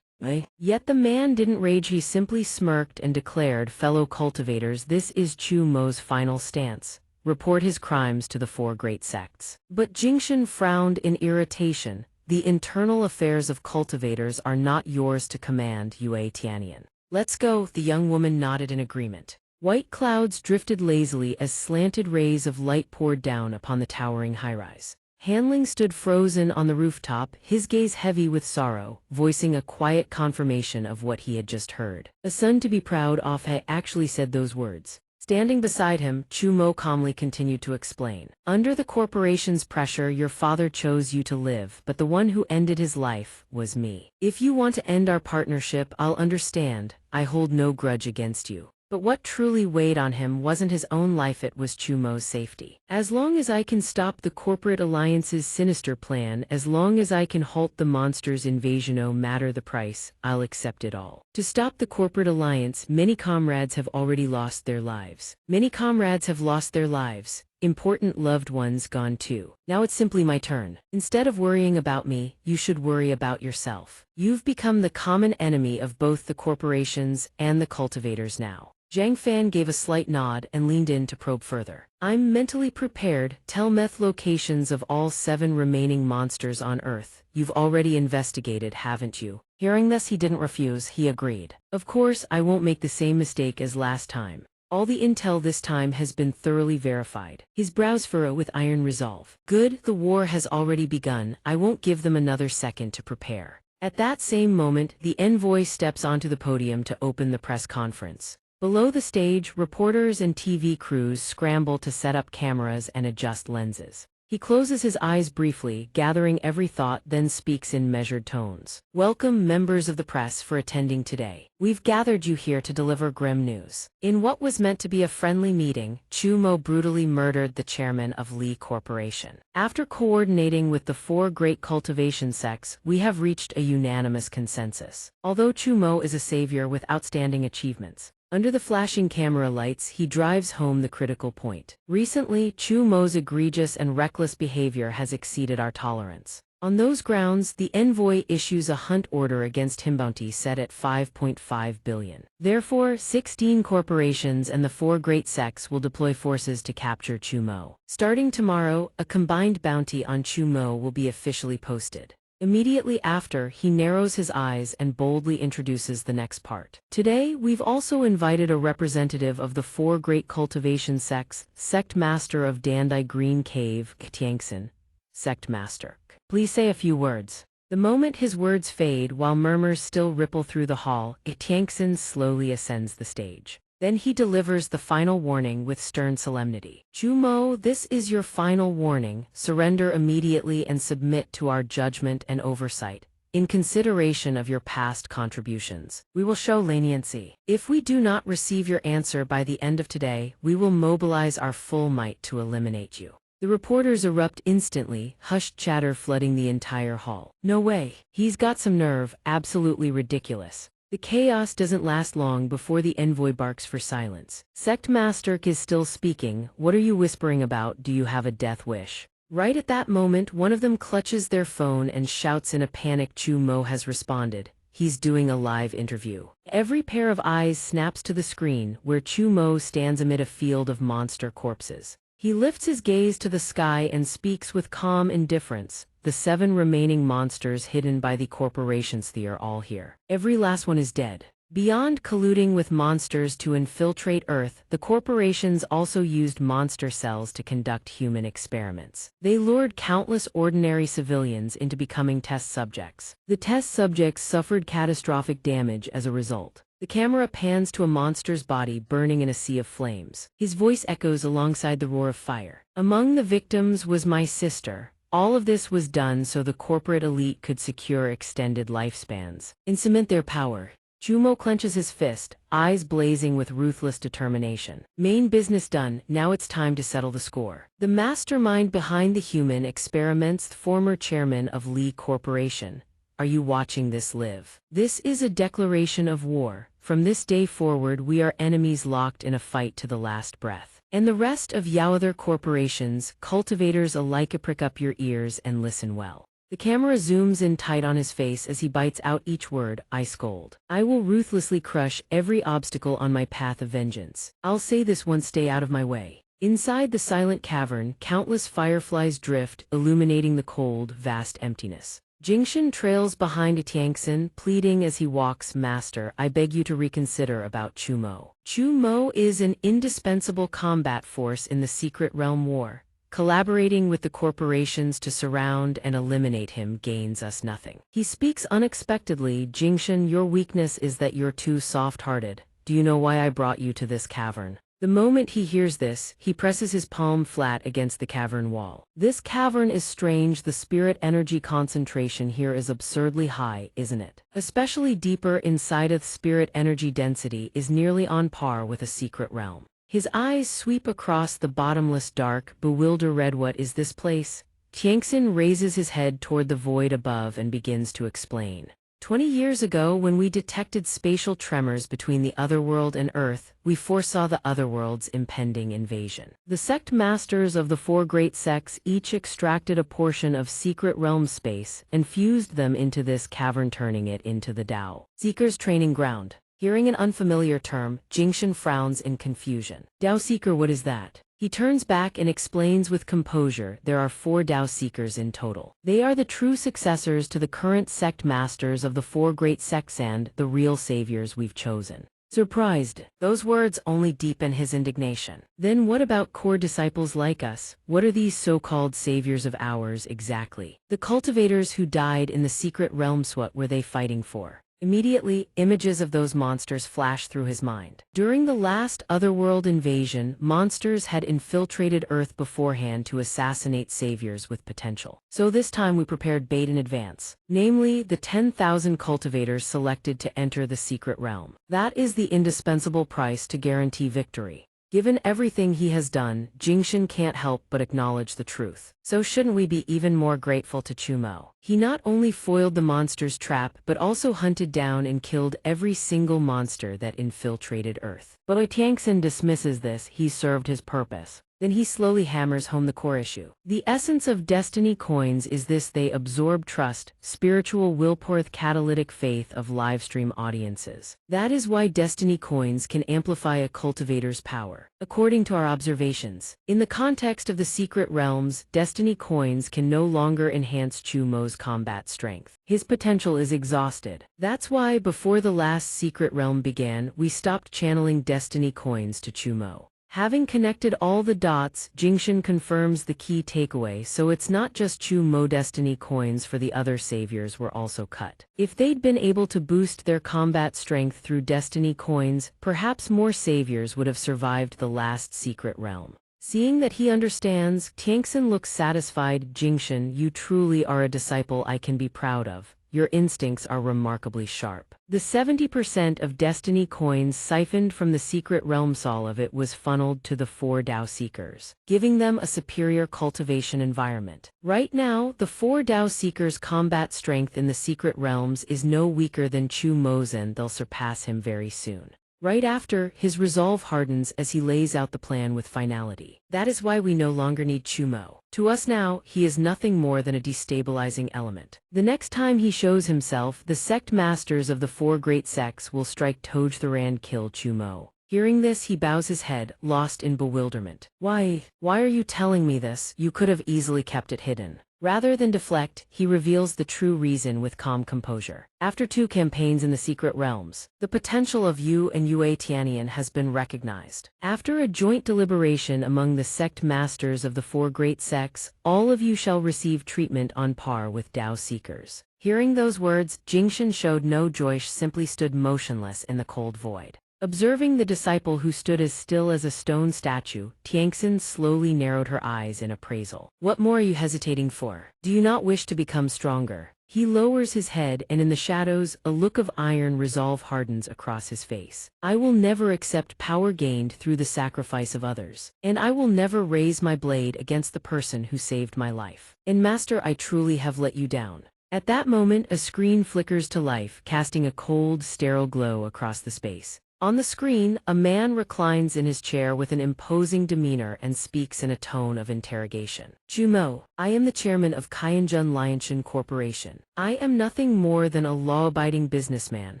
Yet the man didn't rage, he simply smirked and declared, "Fellow cultivators, this is Chu Mo's final stance. Report his crimes to the 4 great sects." But Jingshan frowned in irritation. "The internal affairs of cultivators are not yours to command, Yue Tianyan. Let's go." The young woman nodded in agreement. White clouds drifted lazily as slanted rays of light poured down upon the towering high-rise. Hanling stood frozen on the rooftop, his gaze heavy with sorrow, voicing a quiet confirmation of what he had just heard. "A son to be proud of," he actually said those words. Standing beside him, Chu Mo calmly continued to explain. "Under the corporation's pressure, your father chose you to live, but the one who ended his life was me. If you want to end our partnership, I'll understand. I hold no grudge against you. But what truly weighed on him wasn't his own life, it was Chumo's safety. As long as I can stop the corporate alliance's sinister plan, as long as I can halt the monster's invasion, no matter the price, I'll accept it all. To stop the corporate alliance, many comrades have already lost their lives. Many comrades have lost their lives. Important loved ones gone too. Now it's simply my turn. Instead of worrying about me, you should worry about yourself. You've become the common enemy of both the corporations and the cultivators now. Zhang Fan gave a slight nod and leaned in to probe further. I'm mentally prepared. Tell Meth locations of all 7 remaining monsters on Earth. You've already investigated, haven't you? Hearing this, he didn't refuse, he agreed. Of course, I won't make the same mistake as last time. All the intel this time has been thoroughly verified. His brows furrow with iron resolve. Good, the war has already begun. I won't give them another second to prepare. At that same moment, the envoy steps onto the podium to open the press conference. Below the stage, reporters and TV crews scramble to set up cameras and adjust lenses. He closes his eyes briefly, gathering every thought, then speaks in measured tones. Welcome, members of the press, for attending today. We've gathered you here to deliver grim news. In what was meant to be a friendly meeting, Chumo brutally murdered the chairman of Lee Corporation. After coordinating with the 4 great cultivation sects, we have reached a unanimous consensus. Although Chumo is a savior with outstanding achievements, under the flashing camera lights, he drives home the critical point. Recently, Chumo's egregious and reckless behavior has exceeded our tolerance. On those grounds, the envoy issues a hunt order against him, bounty set at 5.5 billion. Therefore, 16 corporations and the 4 great sects will deploy forces to capture Chumo. Starting tomorrow, a combined bounty on Chumo will be officially posted. Immediately after, he narrows his eyes and boldly introduces the next part. Today, we've also invited a representative of the 4 great cultivation sects, Sect Master of Dandai Green Cave, xianxia, Sect Master. Please say a few words. The moment his words fade while murmurs still ripple through the hall, xianxia slowly ascends the stage. Then he delivers the final warning with stern solemnity. Chumo, this is your final warning. Surrender immediately and submit to our judgment and oversight. In consideration of your past contributions, we will show leniency. If we do not receive your answer by the end of today, we will mobilize our full might to eliminate you. The reporters erupt instantly, hushed chatter flooding the entire hall. No way. He's got some nerve, absolutely ridiculous. The chaos doesn't last long before the envoy barks for silence. Sect Master is still speaking. What are you whispering about? Do you have a death wish? Right at that moment, one of them clutches their phone and shouts in a panic, Chumo has responded. He's doing a live interview. Every pair of eyes snaps to the screen, where Chumo stands amid a field of monster corpses. He lifts his gaze to the sky and speaks with calm indifference. The 7 remaining monsters hidden by the corporations, they are all here. Every last one is dead. Beyond colluding with monsters to infiltrate Earth, the corporations also used monster cells to conduct human experiments. They lured countless ordinary civilians into becoming test subjects. The test subjects suffered catastrophic damage as a result. The camera pans to a monster's body burning in a sea of flames. His voice echoes alongside the roar of fire. Among the victims was my sister. All of this was done so the corporate elite could secure extended lifespans and cement their power. Chumo clenches his fist, eyes blazing with ruthless determination. Main business done, now it's time to settle the score. The mastermind behind the human experiments, the former chairman of Lee Corporation. Are you watching this live? This is a declaration of war. From this day forward, we are enemies locked in a fight to the last breath. And the rest of other corporations, cultivators alike, prick up your ears and listen well. The camera zooms in tight on his face as he bites out each word. I scold. I will ruthlessly crush every obstacle on my path of vengeance. I'll say this once, stay out of my way. Inside the silent cavern, countless fireflies drift, illuminating the cold, vast emptiness. Jingxin trails behind xianxia, pleading as he walks. Master, I beg you to reconsider about Chumo. Chumo is an indispensable combat force in the secret realm war. Collaborating with the corporations to surround and eliminate him gains us nothing. He speaks unexpectedly. Jingxin, your weakness is that you're too soft-hearted. Do you know why I brought you to this cavern? The moment he hears this, he presses his palm flat against the cavern wall. This cavern is strange. The spirit energy concentration here is absurdly high, isn't it? Especially deeper inside, the spirit energy density is nearly on par with a secret realm. His eyes sweep across the bottomless dark, bewildered. What is this place? Xianxia raises his head toward the void above and begins to explain. 20 years ago, when we detected spatial tremors between the otherworld and Earth, we foresaw the otherworld's impending invasion. The sect masters of the four great sects each extracted a portion of secret realm space and fused them into this cavern, turning it into the Dao Seeker's training ground. Hearing an unfamiliar term, Jingxin frowns in confusion. Dao Seeker, what is that? He turns back and explains with composure, there are 4 Dao Seekers in total. They are the true successors to the current sect masters of the 4 great sects and the real saviors we've chosen. Surprised, those words only deepen his indignation. Then what about core disciples like us? What are these so-called saviors of ours exactly? The cultivators who died in the secret realms, what were they fighting for? Immediately, images of those monsters flash through his mind. During the last otherworld invasion, monsters had infiltrated Earth beforehand to assassinate saviors with potential. So this time we prepared bait in advance, namely the 10,000 cultivators selected to enter the secret realm. That is the indispensable price to guarantee victory. Given everything he has done, Jingxin can't help but acknowledge the truth. So shouldn't we be even more grateful to Chumo? He not only foiled the monster's trap but also hunted down and killed every single monster that infiltrated Earth. But Xianxia dismisses this. He served his purpose. Then he slowly hammers home the core issue. The essence of destiny coins is this: they absorb trust, spiritual willpower, catalytic faith of livestream audiences. That is why destiny coins can amplify a cultivator's power. According to our observations, in the context of the secret realms, destiny coins can no longer enhance Chumo's combat strength. His potential is exhausted. That's why before the last secret realm began, we stopped channeling destiny coins to Chumo. Having connected all the dots, Jingxin confirms the key takeaway, so it's not just Chumo. Destiny coins for the other saviors were also cut. If they'd been able to boost their combat strength through destiny coins, perhaps more saviors would have survived the last secret realm. Seeing that he understands, Xianxia looks satisfied. Jingxin, you truly are a disciple I can be proud of. Your instincts are remarkably sharp. The 70% of destiny coins siphoned from the secret realms, all of it was funneled to the 4 Dao Seekers, giving them a superior cultivation environment. Right now, the 4 Dao Seekers' combat strength in the secret realms is no weaker than Chumo's, and they'll surpass him very soon. Right after, his resolve hardens as he lays out the plan with finality. That is why we no longer need Chumo. To us now, he is nothing more than a destabilizing element. The next time he shows himself, the sect masters of the 4 great sects will strike Tojthar and kill Chumo. Hearing this, he bows his head, lost in bewilderment. Why are you telling me this? You could have easily kept it hidden. Rather than deflect, he reveals the true reason with calm composure. After 2 campaigns in the secret realms, the potential of you and Yue Tianyan has been recognized. After a joint deliberation among the sect masters of the 4 great sects, all of you shall receive treatment on par with Dao Seekers. Hearing those words, Jingxin showed no joy, simply stood motionless in the cold void. Observing the disciple who stood as still as a stone statue, Xianxia slowly narrowed her eyes in appraisal. What more are you hesitating for? Do you not wish to become stronger? He lowers his head, and in the shadows, a look of iron resolve hardens across his face. I will never accept power gained through the sacrifice of others, and I will never raise my blade against the person who saved my life. And Master, I truly have let you down. At that moment, a screen flickers to life, casting a cold, sterile glow across the space. On the screen, a man reclines in his chair with an imposing demeanor and speaks in a tone of interrogation. Chumo, I am the chairman of Xianxia Lianshan Corporation. I am nothing more than a law-abiding businessman.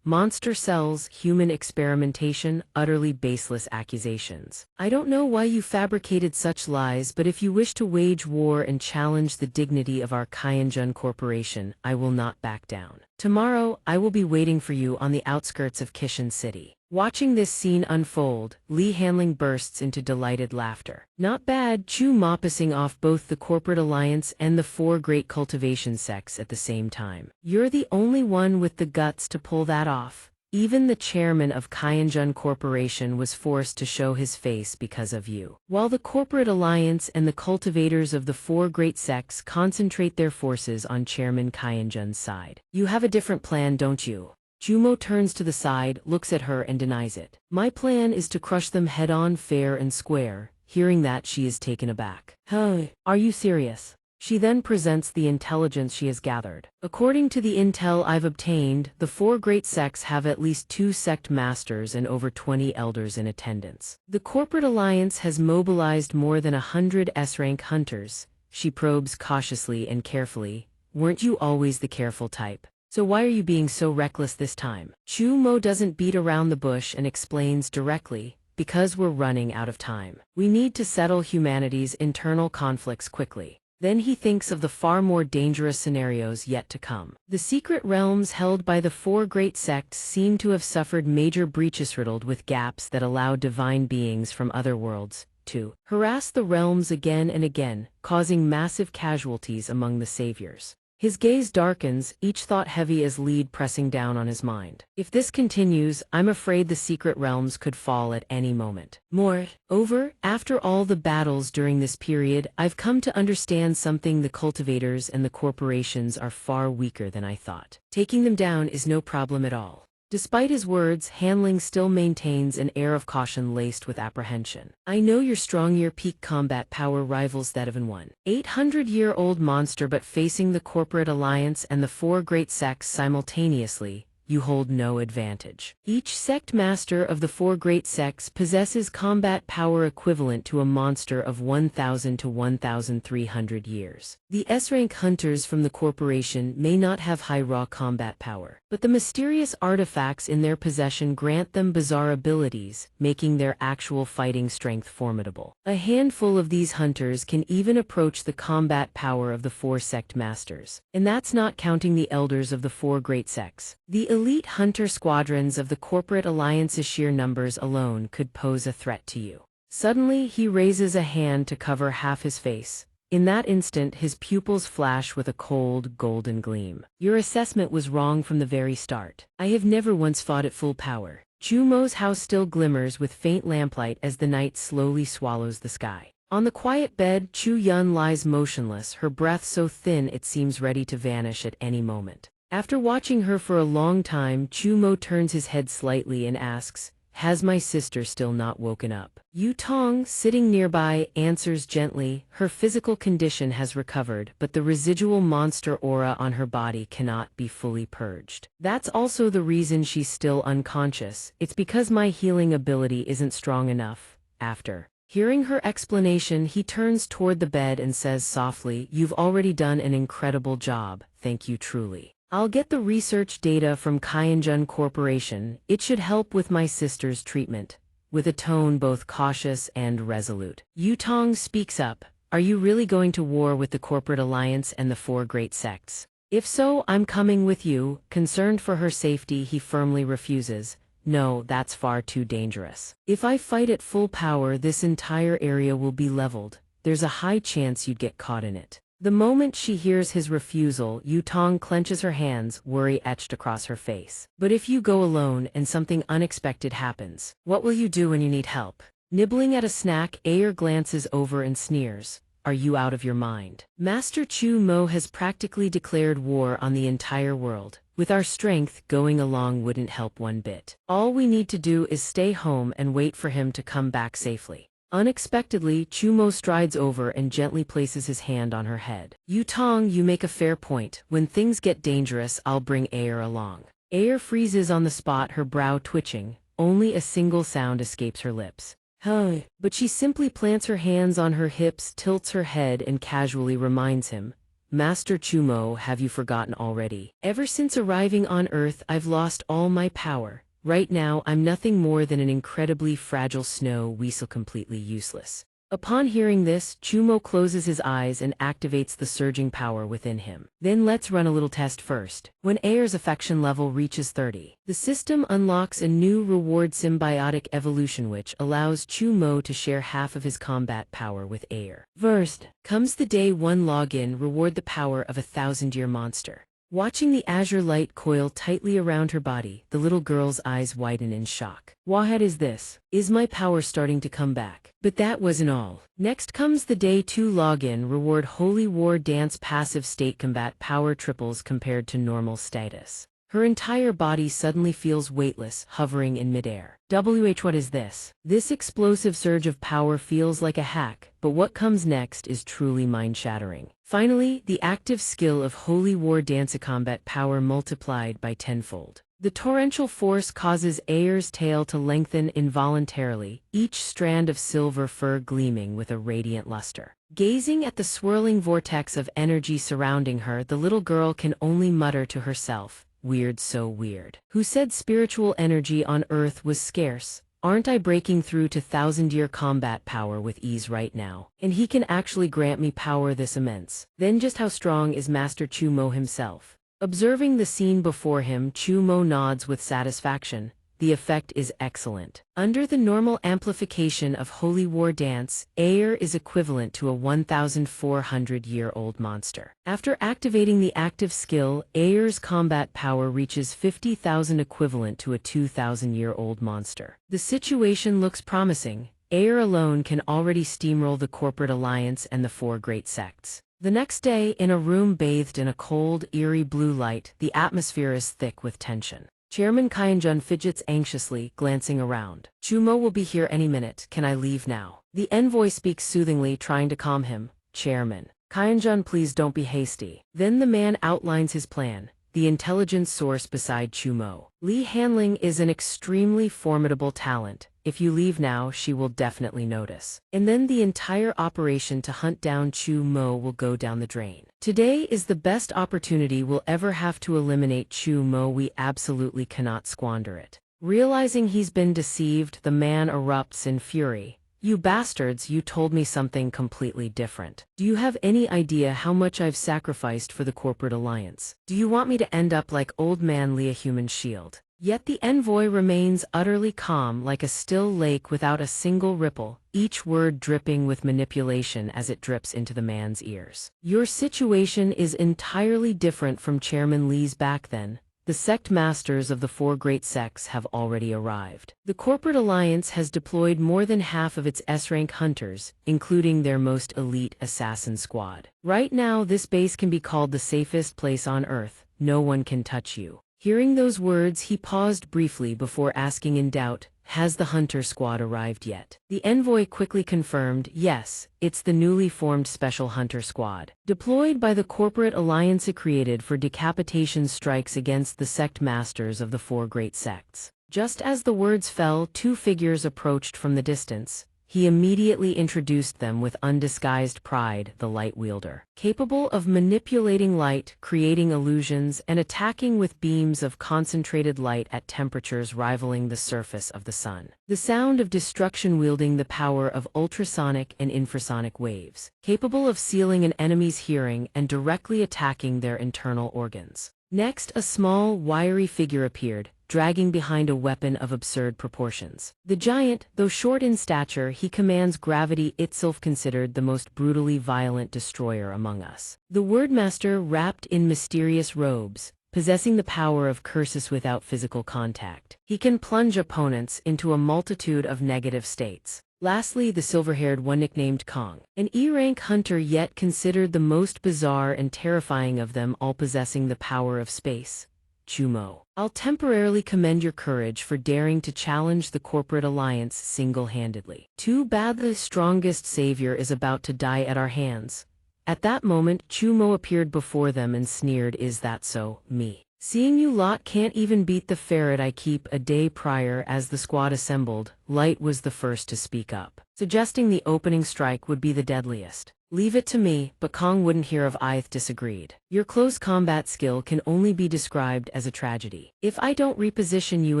Monster cells, human experimentation, utterly baseless accusations. I don't know why you fabricated such lies, but if you wish to wage war and challenge the dignity of our Xianxia Corporation, I will not back down. Tomorrow, I will be waiting for you on the outskirts of Kishan City. Watching this scene unfold, Li Hanling bursts into delighted laughter. Not bad, Chu Ma pissing off both the corporate alliance and the 4 great cultivation sects at the same time. You're the only one with the guts to pull that off. Even the chairman of Xianxia Corporation was forced to show his face because of you. While the corporate alliance and the cultivators of the four great sects concentrate their forces on Chairman Xianxia's side. You have a different plan, don't you? Jumo turns to the side, looks at her and denies it. My plan is to crush them head-on, fair and square. Hearing that, she is taken aback. Hey, are you serious? She then presents the intelligence she has gathered. According to the intel I've obtained, the four great sects have at least 2 sect masters and over 20 elders in attendance. The corporate alliance has mobilized more than 100 S-rank hunters. She probes cautiously and carefully. Weren't you always the careful type? So why are you being so reckless this time? Chu Mo doesn't beat around the bush and explains directly, because we're running out of time. We need to settle humanity's internal conflicts quickly. Then he thinks of the far more dangerous scenarios yet to come. The secret realms held by the four great sects seem to have suffered major breaches riddled with gaps that allow divine beings from other worlds to harass the realms again and again, causing massive casualties among the saviors. His gaze darkens, each thought heavy as lead pressing down on his mind. If this continues, I'm afraid the secret realms could fall at any moment. Moreover, after all the battles during this period, I've come to understand something: the cultivators and the corporations are far weaker than I thought. Taking them down is no problem at all. Despite his words, Hanling still maintains an air of caution laced with apprehension. I know your strong, your peak combat power rivals that of an 800-year-old monster, but facing the corporate alliance and the four great sects simultaneously, you hold no advantage. Each sect master of the four great sects possesses combat power equivalent to a monster of 1,000 to 1,300 years. The S-rank hunters from the corporation may not have high raw combat power, but the mysterious artifacts in their possession grant them bizarre abilities, making their actual fighting strength formidable. A handful of these hunters can even approach the combat power of the four sect masters. And that's not counting the elders of the four great sects. The elite hunter squadrons of the corporate alliance's sheer numbers alone could pose a threat to you. Suddenly, he raises a hand to cover half his face. In that instant, his pupils flash with a cold, golden gleam. Your assessment was wrong from the very start. I have never once fought at full power. Chu Mo's house still glimmers with faint lamplight as the night slowly swallows the sky. On the quiet bed, Chu Yun lies motionless, her breath so thin it seems ready to vanish at any moment. After watching her for a long time, Chu Mo turns his head slightly and asks, "Has my sister still not woken up?" Yu Tong, sitting nearby, answers gently, "Her physical condition has recovered, but the residual monster aura on her body cannot be fully purged. That's also the reason she's still unconscious. It's because my healing ability isn't strong enough." After hearing her explanation, he turns toward the bed and says softly, "You've already done an incredible job, thank you truly. I'll get the research data from Xianxia Corporation. It should help with my sister's treatment." With a tone both cautious and resolute, Yu Tong speaks up, "Are you really going to war with the corporate alliance and the four great sects? If so, I'm coming with you." Concerned for her safety, he firmly refuses. "No, that's far too dangerous. If I fight at full power, this entire area will be leveled. There's a high chance you'd get caught in it." The moment she hears his refusal, Yu Tong clenches her hands, worry etched across her face. "But if you go alone and something unexpected happens, what will you do when you need help?" Nibbling at a snack, Ayer glances over and sneers, "Are you out of your mind? Master Chu Mo has practically declared war on the entire world. With our strength, going along wouldn't help one bit. All we need to do is stay home and wait for him to come back safely." Unexpectedly, Chu Mo strides over and gently places his hand on her head. "Yu Tong, you make a fair point. When things get dangerous, I'll bring Ayer along." Ayer freezes on the spot, her brow twitching. Only a single sound escapes her lips. "Huh." But she simply plants her hands on her hips, tilts her head and casually reminds him, "Master Chu Mo, have you forgotten already? Ever since arriving on Earth, I've lost all my power. Right now, I'm nothing more than an incredibly fragile snow weasel, completely useless." Upon hearing this, Chu Mo closes his eyes and activates the surging power within him. "Then let's run a little test first." When Ayer's affection level reaches 30, the system unlocks a new reward symbiotic evolution which allows Chu Mo to share half of his combat power with Ayer. First comes the day one login reward, the power of a 1,000-year monster. Watching the azure light coil tightly around her body, the little girl's eyes widen in shock. What is this? Is my power starting to come back? But that wasn't all. Next comes the Day 2 login reward. Holy War Dance passive state combat power triples compared to normal status. Her entire body suddenly feels weightless, hovering in midair. What is this? This explosive surge of power feels like a hack, but what comes next is truly mind-shattering. Finally, the active skill of Holy War Dance combat power multiplied by tenfold. The torrential force causes Ayer's tail to lengthen involuntarily, each strand of silver fur gleaming with a radiant luster. Gazing at the swirling vortex of energy surrounding her, the little girl can only mutter to herself, "Weird, so weird. Who said spiritual energy on Earth was scarce? Aren't I breaking through to thousand-year combat power with ease right now? And he can actually grant me power this immense. Then just how strong is Master Chu Mo himself?" Observing the scene before him, Chu Mo nods with satisfaction. The effect is excellent. Under the normal amplification of Holy War Dance, Ayer is equivalent to a 1,400-year-old monster. After activating the active skill, Ayer's combat power reaches 50,000, equivalent to a 2,000-year-old monster. The situation looks promising. Ayer alone can already steamroll the corporate alliance and the four great sects. The next day, in a room bathed in a cold, eerie blue light, the atmosphere is thick with tension. Chairman Xianxia fidgets anxiously, glancing around. "Chu Mo will be here any minute. Can I leave now?" The envoy speaks soothingly, trying to calm him. "Chairman Xianxia, please don't be hasty." Then the man outlines his plan. The intelligence source beside Chu Mo. "Li Hanling is an extremely formidable talent. If you leave now, she will definitely notice. And then the entire operation to hunt down Chu Mo will go down the drain. Today is the best opportunity we'll ever have to eliminate Chu Mo. We absolutely cannot squander it." Realizing he's been deceived, the man erupts in fury. "You bastards, you told me something completely different. Do you have any idea how much I've sacrificed for the corporate alliance? Do you want me to end up like old man Lee, a human shield?" Yet the envoy remains utterly calm, like a still lake without a single ripple, each word dripping with manipulation as it drips into the man's ears. "Your situation is entirely different from Chairman Lee's back then. The sect masters of the four great sects have already arrived. The corporate alliance has deployed more than half of its S-rank hunters, including their most elite assassin squad. Right now, this base can be called the safest place on Earth. No one can touch you." Hearing those words, he paused briefly before asking in doubt, "Has the hunter squad arrived yet?" The envoy quickly confirmed, "Yes, it's the newly formed Special Hunter Squad, deployed by the corporate alliance created for decapitation strikes against the sect masters of the four great sects." Just as the words fell, two figures approached from the distance. He immediately introduced them with undisguised pride: the light wielder, capable of manipulating light, creating illusions, and attacking with beams of concentrated light at temperatures rivaling the surface of the sun. The sound of destruction, wielding the power of ultrasonic and infrasonic waves, capable of sealing an enemy's hearing and directly attacking their internal organs. Next, a small, wiry figure appeared, dragging behind a weapon of absurd proportions. The giant, though short in stature, he commands gravity itself, considered the most brutally violent destroyer among us. The Wordmaster, wrapped in mysterious robes, possessing the power of curses without physical contact. He can plunge opponents into a multitude of negative states. Lastly, the silver-haired one, nicknamed Kong, an E-rank hunter, yet considered the most bizarre and terrifying of them all, possessing the power of space. "Chu Mo, I'll temporarily commend your courage for daring to challenge the corporate alliance single-handedly. Too bad the strongest savior is about to die at our hands." At that moment, Chu Mo appeared before them and sneered, "Is that so? Me? Seeing you lot can't even beat the ferret I keep." A day prior, as the squad assembled, Light was the first to speak up, suggesting the opening strike would be the deadliest. "Leave it to me," but Kong wouldn't hear of Ith disagreed. "Your close combat skill can only be described as a tragedy. If I don't reposition you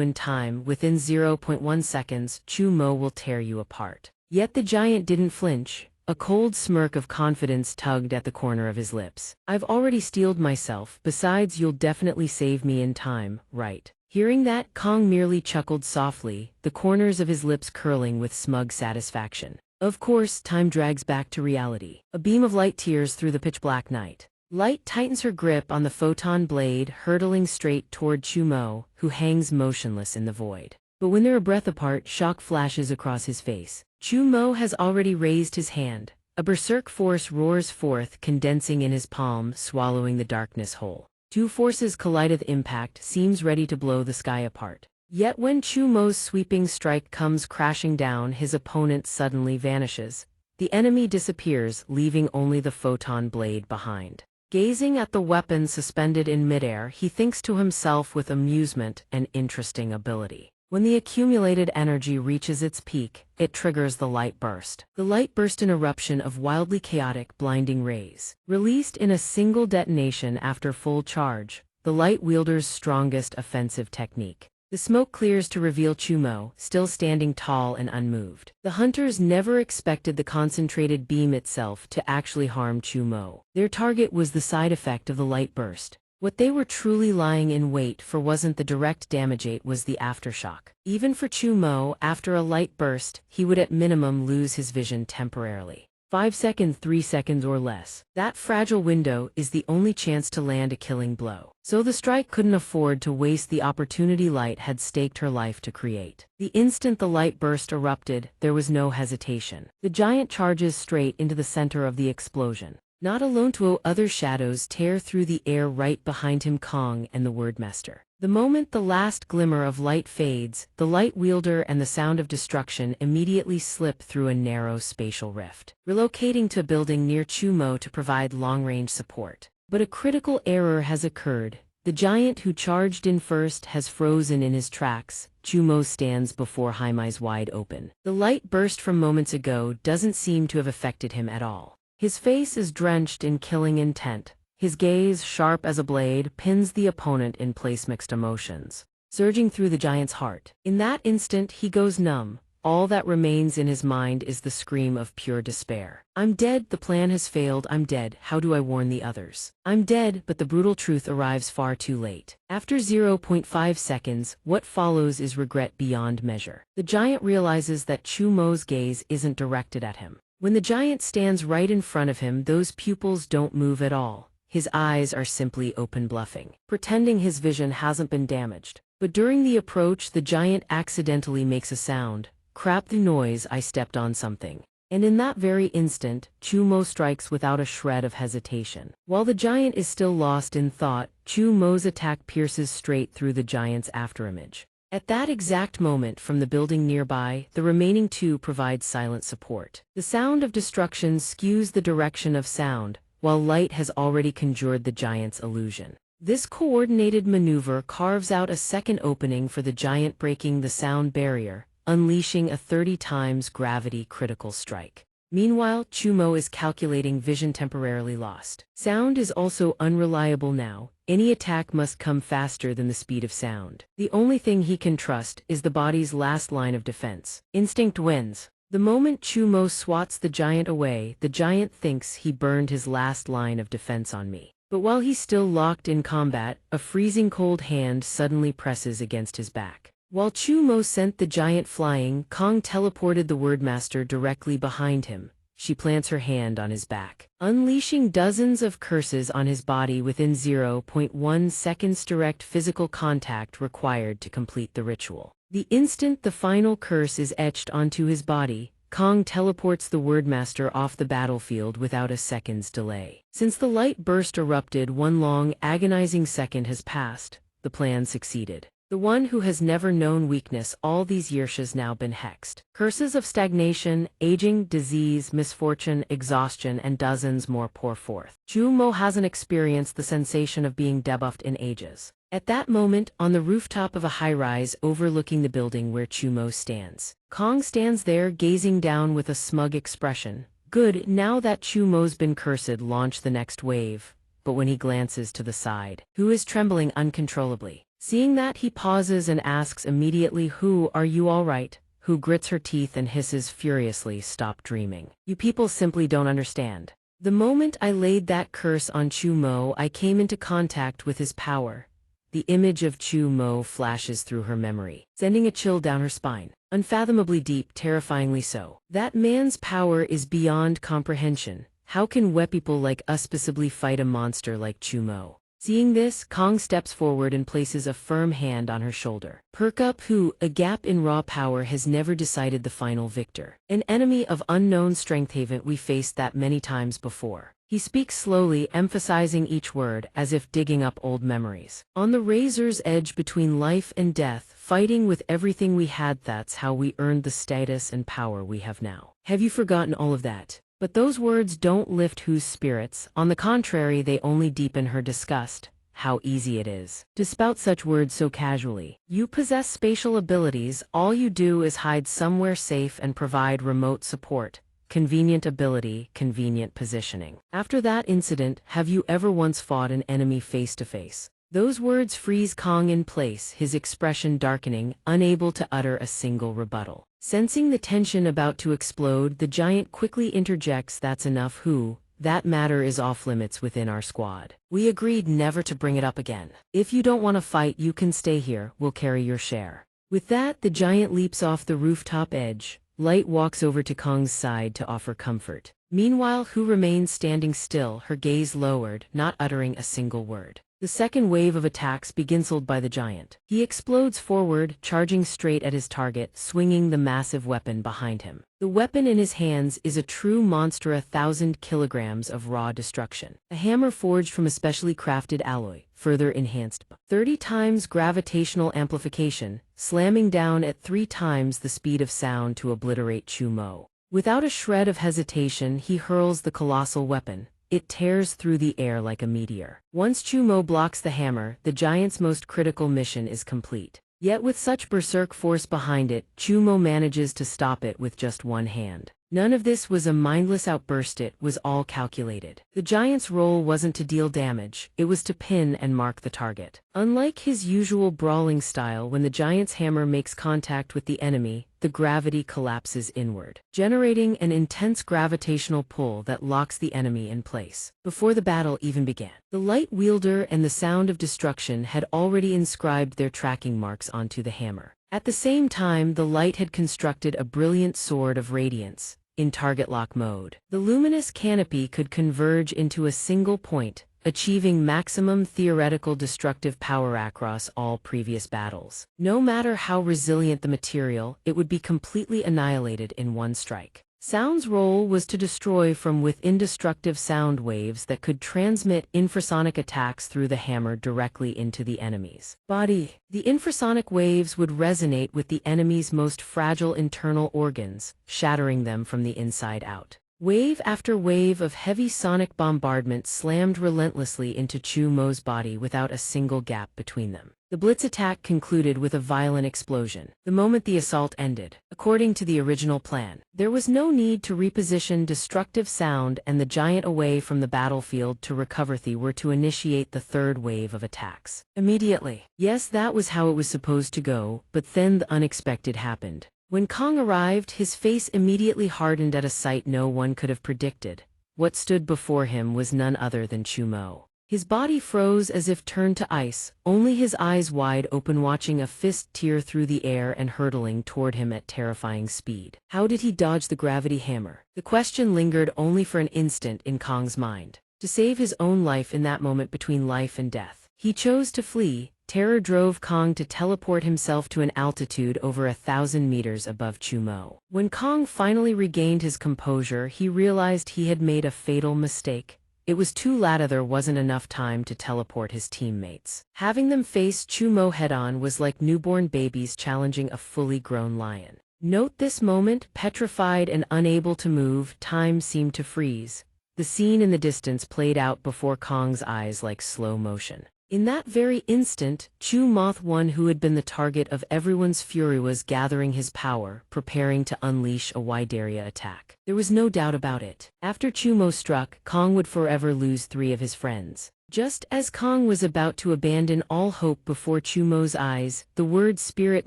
in time, within 0.1 seconds, Chu Mo will tear you apart." Yet the giant didn't flinch. A cold smirk of confidence tugged at the corner of his lips. "I've already steeled myself. Besides, you'll definitely save me in time, right?" Hearing that, Kong merely chuckled softly, the corners of his lips curling with smug satisfaction. Of course, time drags back to reality. A beam of light tears through the pitch-black night. Light tightens her grip on the photon blade, hurtling straight toward Chumo, who hangs motionless in the void. But when they're a breath apart, shock flashes across his face. Chumo has already raised his hand. A berserk force roars forth, condensing in his palm, swallowing the darkness whole. Two forces collide. Impact seems ready to blow the sky apart. Yet when Chumo's sweeping strike comes crashing down, his opponent suddenly vanishes. The enemy disappears, leaving only the photon blade behind. Gazing at the weapon suspended in midair, he thinks to himself with amusement, an interesting ability. When the accumulated energy reaches its peak, it triggers the light burst. The light burst, an eruption of wildly chaotic, blinding rays. Released in a single detonation after full charge, the light wielder's strongest offensive technique. The smoke clears to reveal Chumo, still standing tall and unmoved. The hunters never expected the concentrated beam itself to actually harm Chumo. Their target was the side effect of the light burst. What they were truly lying in wait for wasn't the direct damage, it was the aftershock. Even for Chumo, after a light burst, he would at minimum lose his vision temporarily. 5 seconds, 3 seconds or less. That fragile window is the only chance to land a killing blow. So the strike couldn't afford to waste the opportunity Light had staked her life to create. The instant the light burst erupted, there was no hesitation. The giant charges straight into the center of the explosion. Not alone, two other shadows tear through the air right behind him, Kong and the Wordmaster. The moment the last glimmer of light fades, the light wielder and the sound of destruction immediately slip through a narrow spatial rift, relocating to a building near Chumo to provide long-range support. But a critical error has occurred. The giant who charged in first has frozen in his tracks. Chumo stands before him, eyes wide open. The light burst from moments ago doesn't seem to have affected him at all. His face is drenched in killing intent. His gaze, sharp as a blade, pins the opponent in place. Mixed emotions surging through the giant's heart. In that instant, he goes numb. All that remains in his mind is the scream of pure despair. I'm dead, the plan has failed, I'm dead, how do I warn the others? I'm dead, but the brutal truth arrives far too late. After 0.5 seconds, what follows is regret beyond measure. The giant realizes that Chumo's gaze isn't directed at him. When the giant stands right in front of him, those pupils don't move at all. His eyes are simply open, bluffing, pretending his vision hasn't been damaged. But during the approach, the giant accidentally makes a sound. Crap, the noise, I stepped on something. And in that very instant, Chumo strikes without a shred of hesitation. While the giant is still lost in thought, Chumo's attack pierces straight through the giant's afterimage. At that exact moment, from the building nearby, the remaining two provide silent support. The sound of destruction skews the direction of sound, while light has already conjured the giant's illusion. This coordinated maneuver carves out a second opening for the giant, breaking the sound barrier, unleashing a 30 times gravity critical strike. Meanwhile, Chumo is calculating, vision temporarily lost. Sound is also unreliable now. Any attack must come faster than the speed of sound. The only thing he can trust is the body's last line of defense. Instinct wins. The moment Chumo swats the giant away, the giant thinks he burned his last line of defense on me. But while he's still locked in combat, a freezing cold hand suddenly presses against his back. While Chumo sent the giant flying, Kong teleported the Wordmaster directly behind him. She plants her hand on his back, unleashing dozens of curses on his body within 0.1 seconds. Direct physical contact required to complete the ritual. The instant the final curse is etched onto his body, Kong teleports the Wordmaster off the battlefield without a second's delay. Since the light burst erupted, one long, agonizing second has passed. The plan succeeded. The one who has never known weakness all these years has now been hexed. Curses of stagnation, aging, disease, misfortune, exhaustion, and dozens more pour forth. Chumo hasn't experienced the sensation of being debuffed in ages. At that moment, on the rooftop of a high-rise overlooking the building where Chumo stands, Kong stands there gazing down with a smug expression. Good, now that Chumo's been cursed, launch the next wave. But when he glances to the side, Hu is trembling uncontrollably. Seeing that, he pauses and asks immediately, "Who, are you all right?" Hu grits her teeth and hisses furiously, "Stop dreaming. You people simply don't understand. The moment I laid that curse on Chumo, I came into contact with his power." The image of Chumo flashes through her memory, sending a chill down her spine. Unfathomably deep, terrifyingly so. That man's power is beyond comprehension. How can we people like us possibly fight a monster like Chumo? Seeing this, Kong steps forward and places a firm hand on her shoulder. Perk up who, a gap in raw power has never decided the final victor. An enemy of unknown strength, haven't we faced that many times before? He speaks slowly, emphasizing each word as if digging up old memories. On the razor's edge between life and death, fighting with everything we had, that's how we earned the status and power we have now. Have you forgotten all of that? But those words don't lift Hu's spirits. On the contrary, they only deepen her disgust. How easy it is to spout such words so casually. You possess spatial abilities, all you do is hide somewhere safe and provide remote support. Convenient ability, convenient positioning. After that incident, have you ever once fought an enemy face to face? Those words freeze Kong in place, his expression darkening, unable to utter a single rebuttal. Sensing the tension about to explode, the giant quickly interjects, "That's enough, Hu. That matter is off limits within our squad. We agreed never to bring it up again. If you don't want to fight, you can stay here, we'll carry your share." With that, the giant leaps off the rooftop edge. Light walks over to Kong's side to offer comfort. Meanwhile, Hu remains standing still, her gaze lowered, not uttering a single word. The second wave of attacks begins by the giant. He explodes forward, charging straight at his target, swinging the massive weapon behind him. The weapon in his hands is a true monster, 1,000 kilograms of raw destruction. A hammer forged from a specially crafted alloy, further enhanced by 30 times gravitational amplification, slamming down at 3 times the speed of sound to obliterate Chumo. Without a shred of hesitation, he hurls the colossal weapon. It tears through the air like a meteor. Once Chumo blocks the hammer, the giant's most critical mission is complete. Yet with such berserk force behind it, Chumo manages to stop it with just one hand. None of this was a mindless outburst, it was all calculated. The giant's role wasn't to deal damage, it was to pin and mark the target. Unlike his usual brawling style, when the giant's hammer makes contact with the enemy, the gravity collapses inward, generating an intense gravitational pull that locks the enemy in place. Before the battle even began, the light wielder and the sound of destruction had already inscribed their tracking marks onto the hammer. At the same time, the light had constructed a brilliant sword of radiance. In target lock mode, the luminous canopy could converge into a single point, achieving maximum theoretical destructive power across all previous battles. No matter how resilient the material, it would be completely annihilated in one strike. Sound's role was to destroy from within destructive sound waves that could transmit infrasonic attacks through the hammer directly into the enemy's body. The infrasonic waves would resonate with the enemy's most fragile internal organs, shattering them from the inside out. Wave after wave of heavy sonic bombardment slammed relentlessly into Chumo's body without a single gap between them. The blitz attack concluded with a violent explosion. The moment the assault ended, according to the original plan, there was no need to reposition destructive sound and the giant away from the battlefield to recover. They were to initiate the third wave of attacks immediately. Yes, that was how it was supposed to go, but then the unexpected happened. When Kong arrived, his face immediately hardened at a sight no one could have predicted. What stood before him was none other than Chumo. His body froze as if turned to ice, only his eyes wide open, watching a fist tear through the air and hurtling toward him at terrifying speed. How did he dodge the gravity hammer? The question lingered only for an instant in Kong's mind. To save his own life in that moment between life and death, he chose to flee. Terror drove Kong to teleport himself to an altitude over 1,000 meters above Chumo. When Kong finally regained his composure, he realized he had made a fatal mistake. It was too late. There wasn't enough time to teleport his teammates. Having them face Chumo head-on was like newborn babies challenging a fully grown lion. Note this moment, petrified and unable to move, time seemed to freeze. The scene in the distance played out before Kong's eyes like slow motion. In that very instant, Chumoth, one who had been the target of everyone's fury, was gathering his power, preparing to unleash a wide area attack. There was no doubt about it. After Chumo struck, Kong would forever lose 3 of his friends. Just as Kong was about to abandon all hope before Chumo's eyes, the word Spirit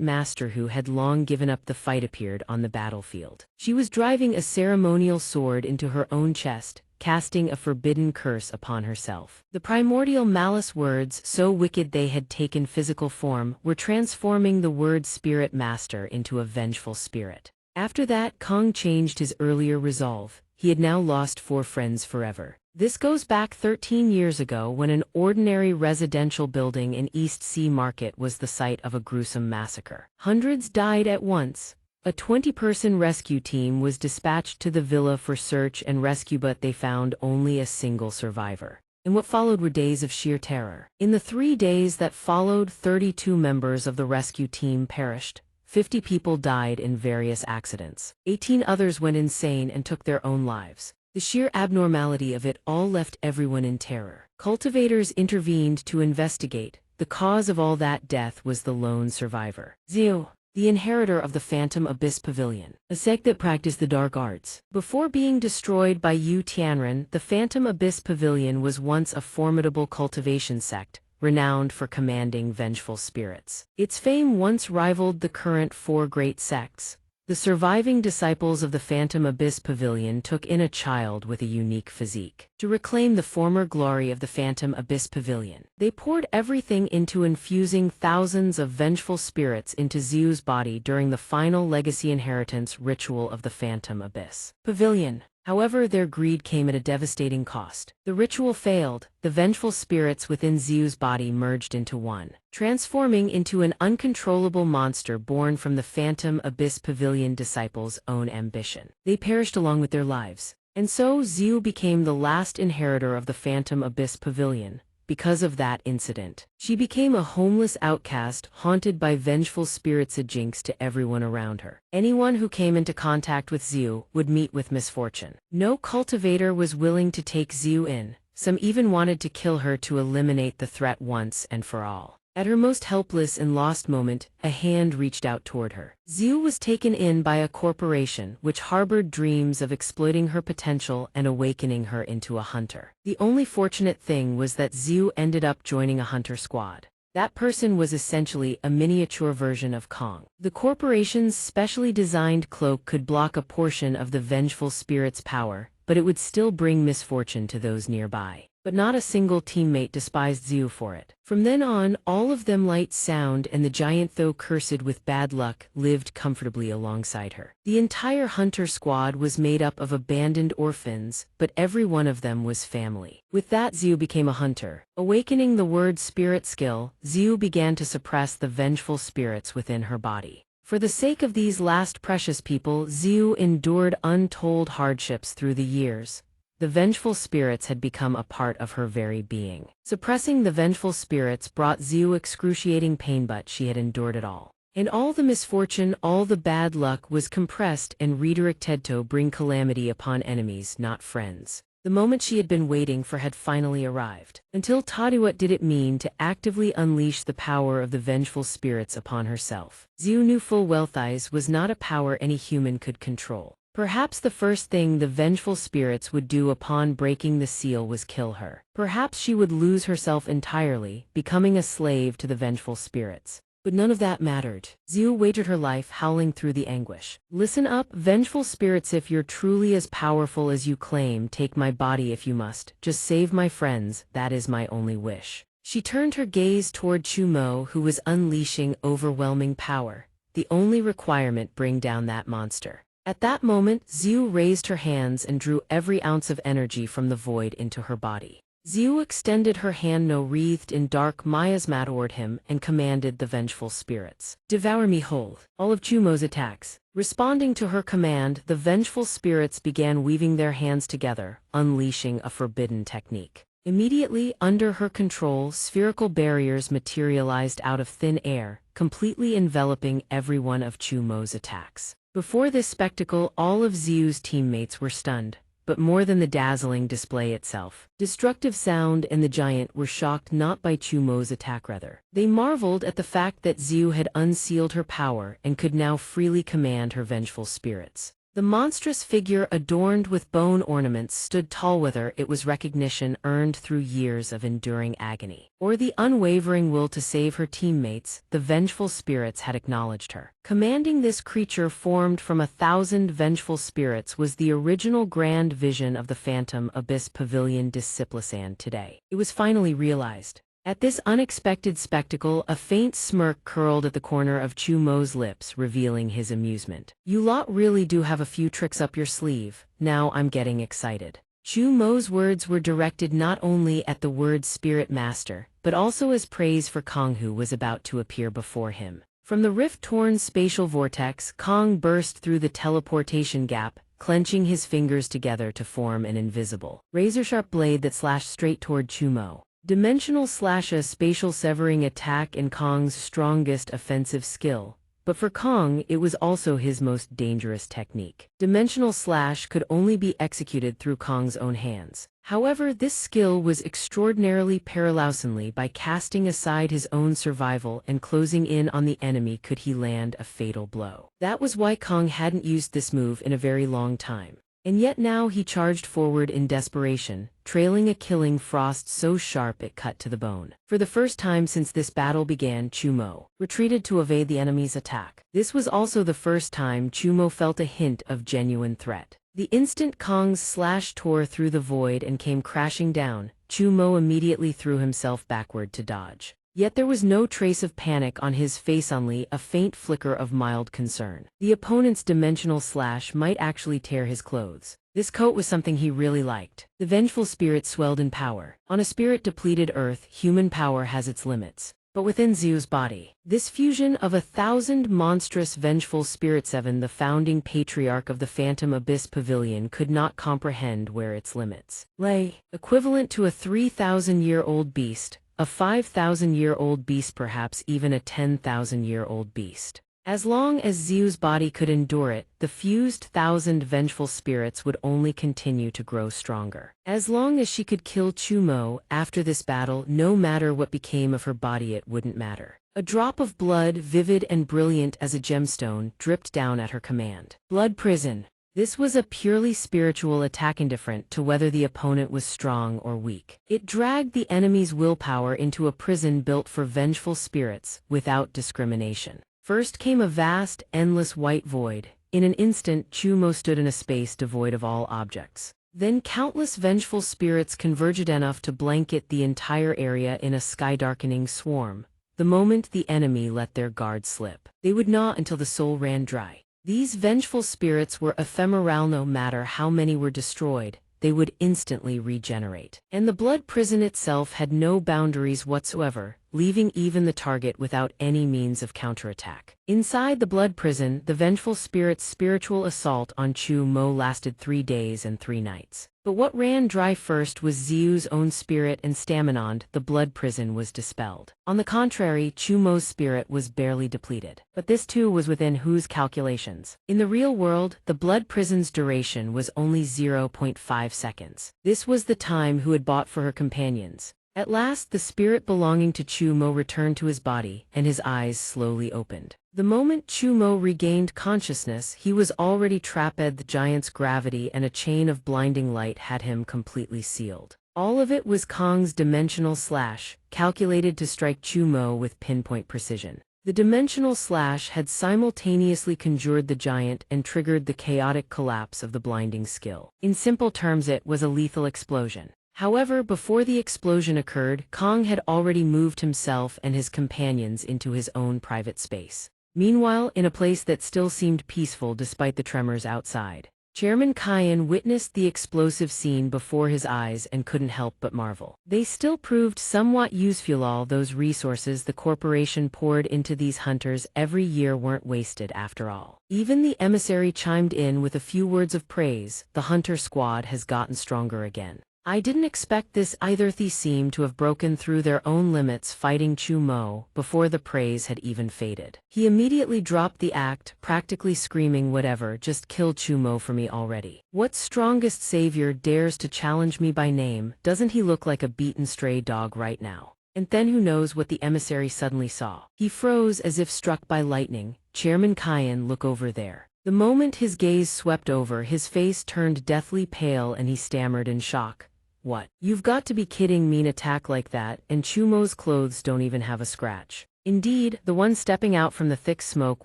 Master, who had long given up the fight, appeared on the battlefield. She was driving a ceremonial sword into her own chest, casting a forbidden curse upon herself. The primordial malice words, so wicked they had taken physical form, were transforming the word Spirit Master into a vengeful spirit. After that, Kong changed his earlier resolve. he had now lost 4 friends forever. This goes back 13 years ago when an ordinary residential building in East Sea Market was the site of a gruesome massacre. Hundreds died at once. A 20-person rescue team was dispatched to the villa for search and rescue, but they found only a single survivor. And what followed were days of sheer terror. In the 3 days that followed, 32 members of the rescue team perished. 50 people died in various accidents. 18 others went insane and took their own lives. The sheer abnormality of it all left everyone in terror. Cultivators intervened to investigate. The cause of all that death was the lone survivor, Xiu, the inheritor of the Phantom Abyss Pavilion, a sect that practiced the dark arts. Before being destroyed by Yu Tianren, the Phantom Abyss Pavilion was once a formidable cultivation sect, renowned for commanding vengeful spirits. Its fame once rivaled the current 4 great sects. The surviving disciples of the Phantom Abyss Pavilion took in a child with a unique physique. To reclaim the former glory of the Phantom Abyss Pavilion, they poured everything into infusing thousands of vengeful spirits into Xiu's body during the final legacy inheritance ritual of the Phantom Abyss Pavilion. However, their greed came at a devastating cost. The ritual failed. The vengeful spirits within Xiu's body merged into one, transforming into an uncontrollable monster born from the Phantom Abyss Pavilion disciples' own ambition. They perished along with their lives. And so Xiu became the last inheritor of the Phantom Abyss Pavilion. Because of that incident, she became a homeless outcast, haunted by vengeful spirits, a jinx to everyone around her. Anyone who came into contact with Xiu would meet with misfortune. No cultivator was willing to take Xiu in. Some even wanted to kill her to eliminate the threat once and for all. At her most helpless and lost moment, a hand reached out toward her. Xiu was taken in by a corporation which harbored dreams of exploiting her potential and awakening her into a hunter. The only fortunate thing was that Xiu ended up joining a hunter squad. That person was essentially a miniature version of Kong. The corporation's specially designed cloak could block a portion of the vengeful spirit's power, but it would still bring misfortune to those nearby. But not a single teammate despised Xiu for it. From then on, all of them light sound, and the giant, though cursed with bad luck, lived comfortably alongside her. The entire hunter squad was made up of abandoned orphans, but every one of them was family. With that, Xiu became a hunter. Awakening the word spirit skill, Xiu began to suppress the vengeful spirits within her body. For the sake of these last precious people, Xiu endured untold hardships through the years. The vengeful spirits had become a part of her very being. Suppressing the vengeful spirits brought Xiu excruciating pain, but she had endured it all. And all the misfortune, all the bad luck was compressed and redirected to bring calamity upon enemies, not friends. The moment she had been waiting for had finally arrived. Until Tadi, what did it mean to actively unleash the power of the vengeful spirits upon herself? Xiu knew full well this was not a power any human could control. Perhaps the first thing the vengeful spirits would do upon breaking the seal was kill her. Perhaps she would lose herself entirely, becoming a slave to the vengeful spirits. But none of that mattered. Xiu waited her life, howling through the anguish. Listen up, vengeful spirits, if you're truly as powerful as you claim, take my body if you must. Just save my friends, that is my only wish. She turned her gaze toward Chumo, who was unleashing overwhelming power. The only requirement: bring down that monster. At that moment, Xiu raised her hands and drew every ounce of energy from the void into her body. Xiu extended her hand, no wreathed in dark miasma, toward him and commanded the vengeful spirits, "Devour me whole." All of Chumo's attacks. Responding to her command, the vengeful spirits began weaving their hands together, unleashing a forbidden technique. Immediately, under her control, spherical barriers materialized out of thin air, completely enveloping every one of Chumo's attacks. Before this spectacle, all of Xiu's teammates were stunned. But more than the dazzling display itself, Destructive Sound and the Giant were shocked not by Chumo's attack, rather. They marveled at the fact that Xiu had unsealed her power and could now freely command her vengeful spirits. The monstrous figure adorned with bone ornaments stood tall, whether it was recognition earned through years of enduring agony, or the unwavering will to save her teammates. The vengeful spirits had acknowledged her. Commanding this creature formed from 1,000 vengeful spirits was the original grand vision of the Phantom Abyss Pavilion discipline today. It was finally realized. At this unexpected spectacle, a faint smirk curled at the corner of Chu Mo's lips, revealing his amusement. "You lot really do have a few tricks up your sleeve. Now I'm getting excited." Chu Mo's words were directed not only at the word spirit master, but also as praise for Kong, who was about to appear before him. From the rift-torn spatial vortex, Kong burst through the teleportation gap, clenching his fingers together to form an invisible, razor-sharp blade that slashed straight toward Chu Mo. Dimensional slash, a spatial severing attack in Kong's strongest offensive skill. But for Kong, it was also his most dangerous technique. Dimensional slash could only be executed through Kong's own hands. However, this skill was extraordinarily perilous. By casting aside his own survival and closing in on the enemy could he land a fatal blow. That was why Kong hadn't used this move in a very long time. And yet now he charged forward in desperation, trailing a killing frost so sharp it cut to the bone. For the first time since this battle began, Chu Mo retreated to evade the enemy's attack. This was also the first time Chu Mo felt a hint of genuine threat. The instant Kong's slash tore through the void and came crashing down, Chu Mo immediately threw himself backward to dodge. Yet there was no trace of panic on his face, only a faint flicker of mild concern. The opponent's dimensional slash might actually tear his clothes. This coat was something he really liked. The vengeful spirit swelled in power. On a spirit-depleted Earth, human power has its limits. But within Xiu's body, this fusion of 1,000 monstrous vengeful spirits, the founding patriarch of the Phantom Abyss Pavilion, could not comprehend where its limits lay. Equivalent to a 3,000-year-old beast, a 5,000-year-old beast, perhaps even a 10,000-year-old beast. As long as Xiu's body could endure it, the fused 1,000 vengeful spirits would only continue to grow stronger. As long as she could kill Chu Mo after this battle, no matter what became of her body, it wouldn't matter. A drop of blood, vivid and brilliant as a gemstone, dripped down at her command. Blood prison. This was a purely spiritual attack, indifferent to whether the opponent was strong or weak. It dragged the enemy's willpower into a prison built for vengeful spirits, without discrimination. First came a vast, endless white void. In an instant, Chu Mo stood in a space devoid of all objects. Then countless vengeful spirits converged enough to blanket the entire area in a sky-darkening swarm. The moment the enemy let their guard slip, they would gnaw until the soul ran dry. These vengeful spirits were ephemeral. No matter how many were destroyed, they would instantly regenerate. And the blood prison itself had no boundaries whatsoever, leaving even the target without any means of counterattack. Inside the blood prison, the vengeful spirit's spiritual assault on Chu Mo lasted 3 days and 3 nights. But what ran dry first was Xiu's own spirit and stamina. The blood prison was dispelled. On the contrary, Chu Mo's spirit was barely depleted. But this too was within Hu's calculations. In the real world, the blood prison's duration was only 0.5 seconds. This was the time Hu had bought for her companions. At last, the spirit belonging to Chu Mo returned to his body, and his eyes slowly opened. The moment Chu Mo regained consciousness, he was already trapped. The giant's gravity and a chain of blinding light had him completely sealed. All of it was Kong's dimensional slash, calculated to strike Chu Mo with pinpoint precision. The dimensional slash had simultaneously conjured the giant and triggered the chaotic collapse of the blinding skill. In simple terms, it was a lethal explosion. However, before the explosion occurred, Kong had already moved himself and his companions into his own private space. Meanwhile, in a place that still seemed peaceful despite the tremors outside, Chairman Kyan witnessed the explosive scene before his eyes and couldn't help but marvel. They still proved somewhat useful. All those resources the corporation poured into these hunters every year weren't wasted after all. Even the emissary chimed in with a few words of praise. The hunter squad has gotten stronger again. I didn't expect this either. They seemed to have broken through their own limits fighting Chu Mo before the praise had even faded. He immediately dropped the act, practically screaming, "Whatever, just kill Chu Mo for me already. What strongest savior dares to challenge me by name? Doesn't he look like a beaten stray dog right now?" And then who knows what the emissary suddenly saw. He froze as if struck by lightning. Chairman Kyan, look over there. The moment his gaze swept over, his face turned deathly pale and he stammered in shock. What? You've got to be kidding me, an attack like that, and Chu Mo's clothes don't even have a scratch. Indeed, the one stepping out from the thick smoke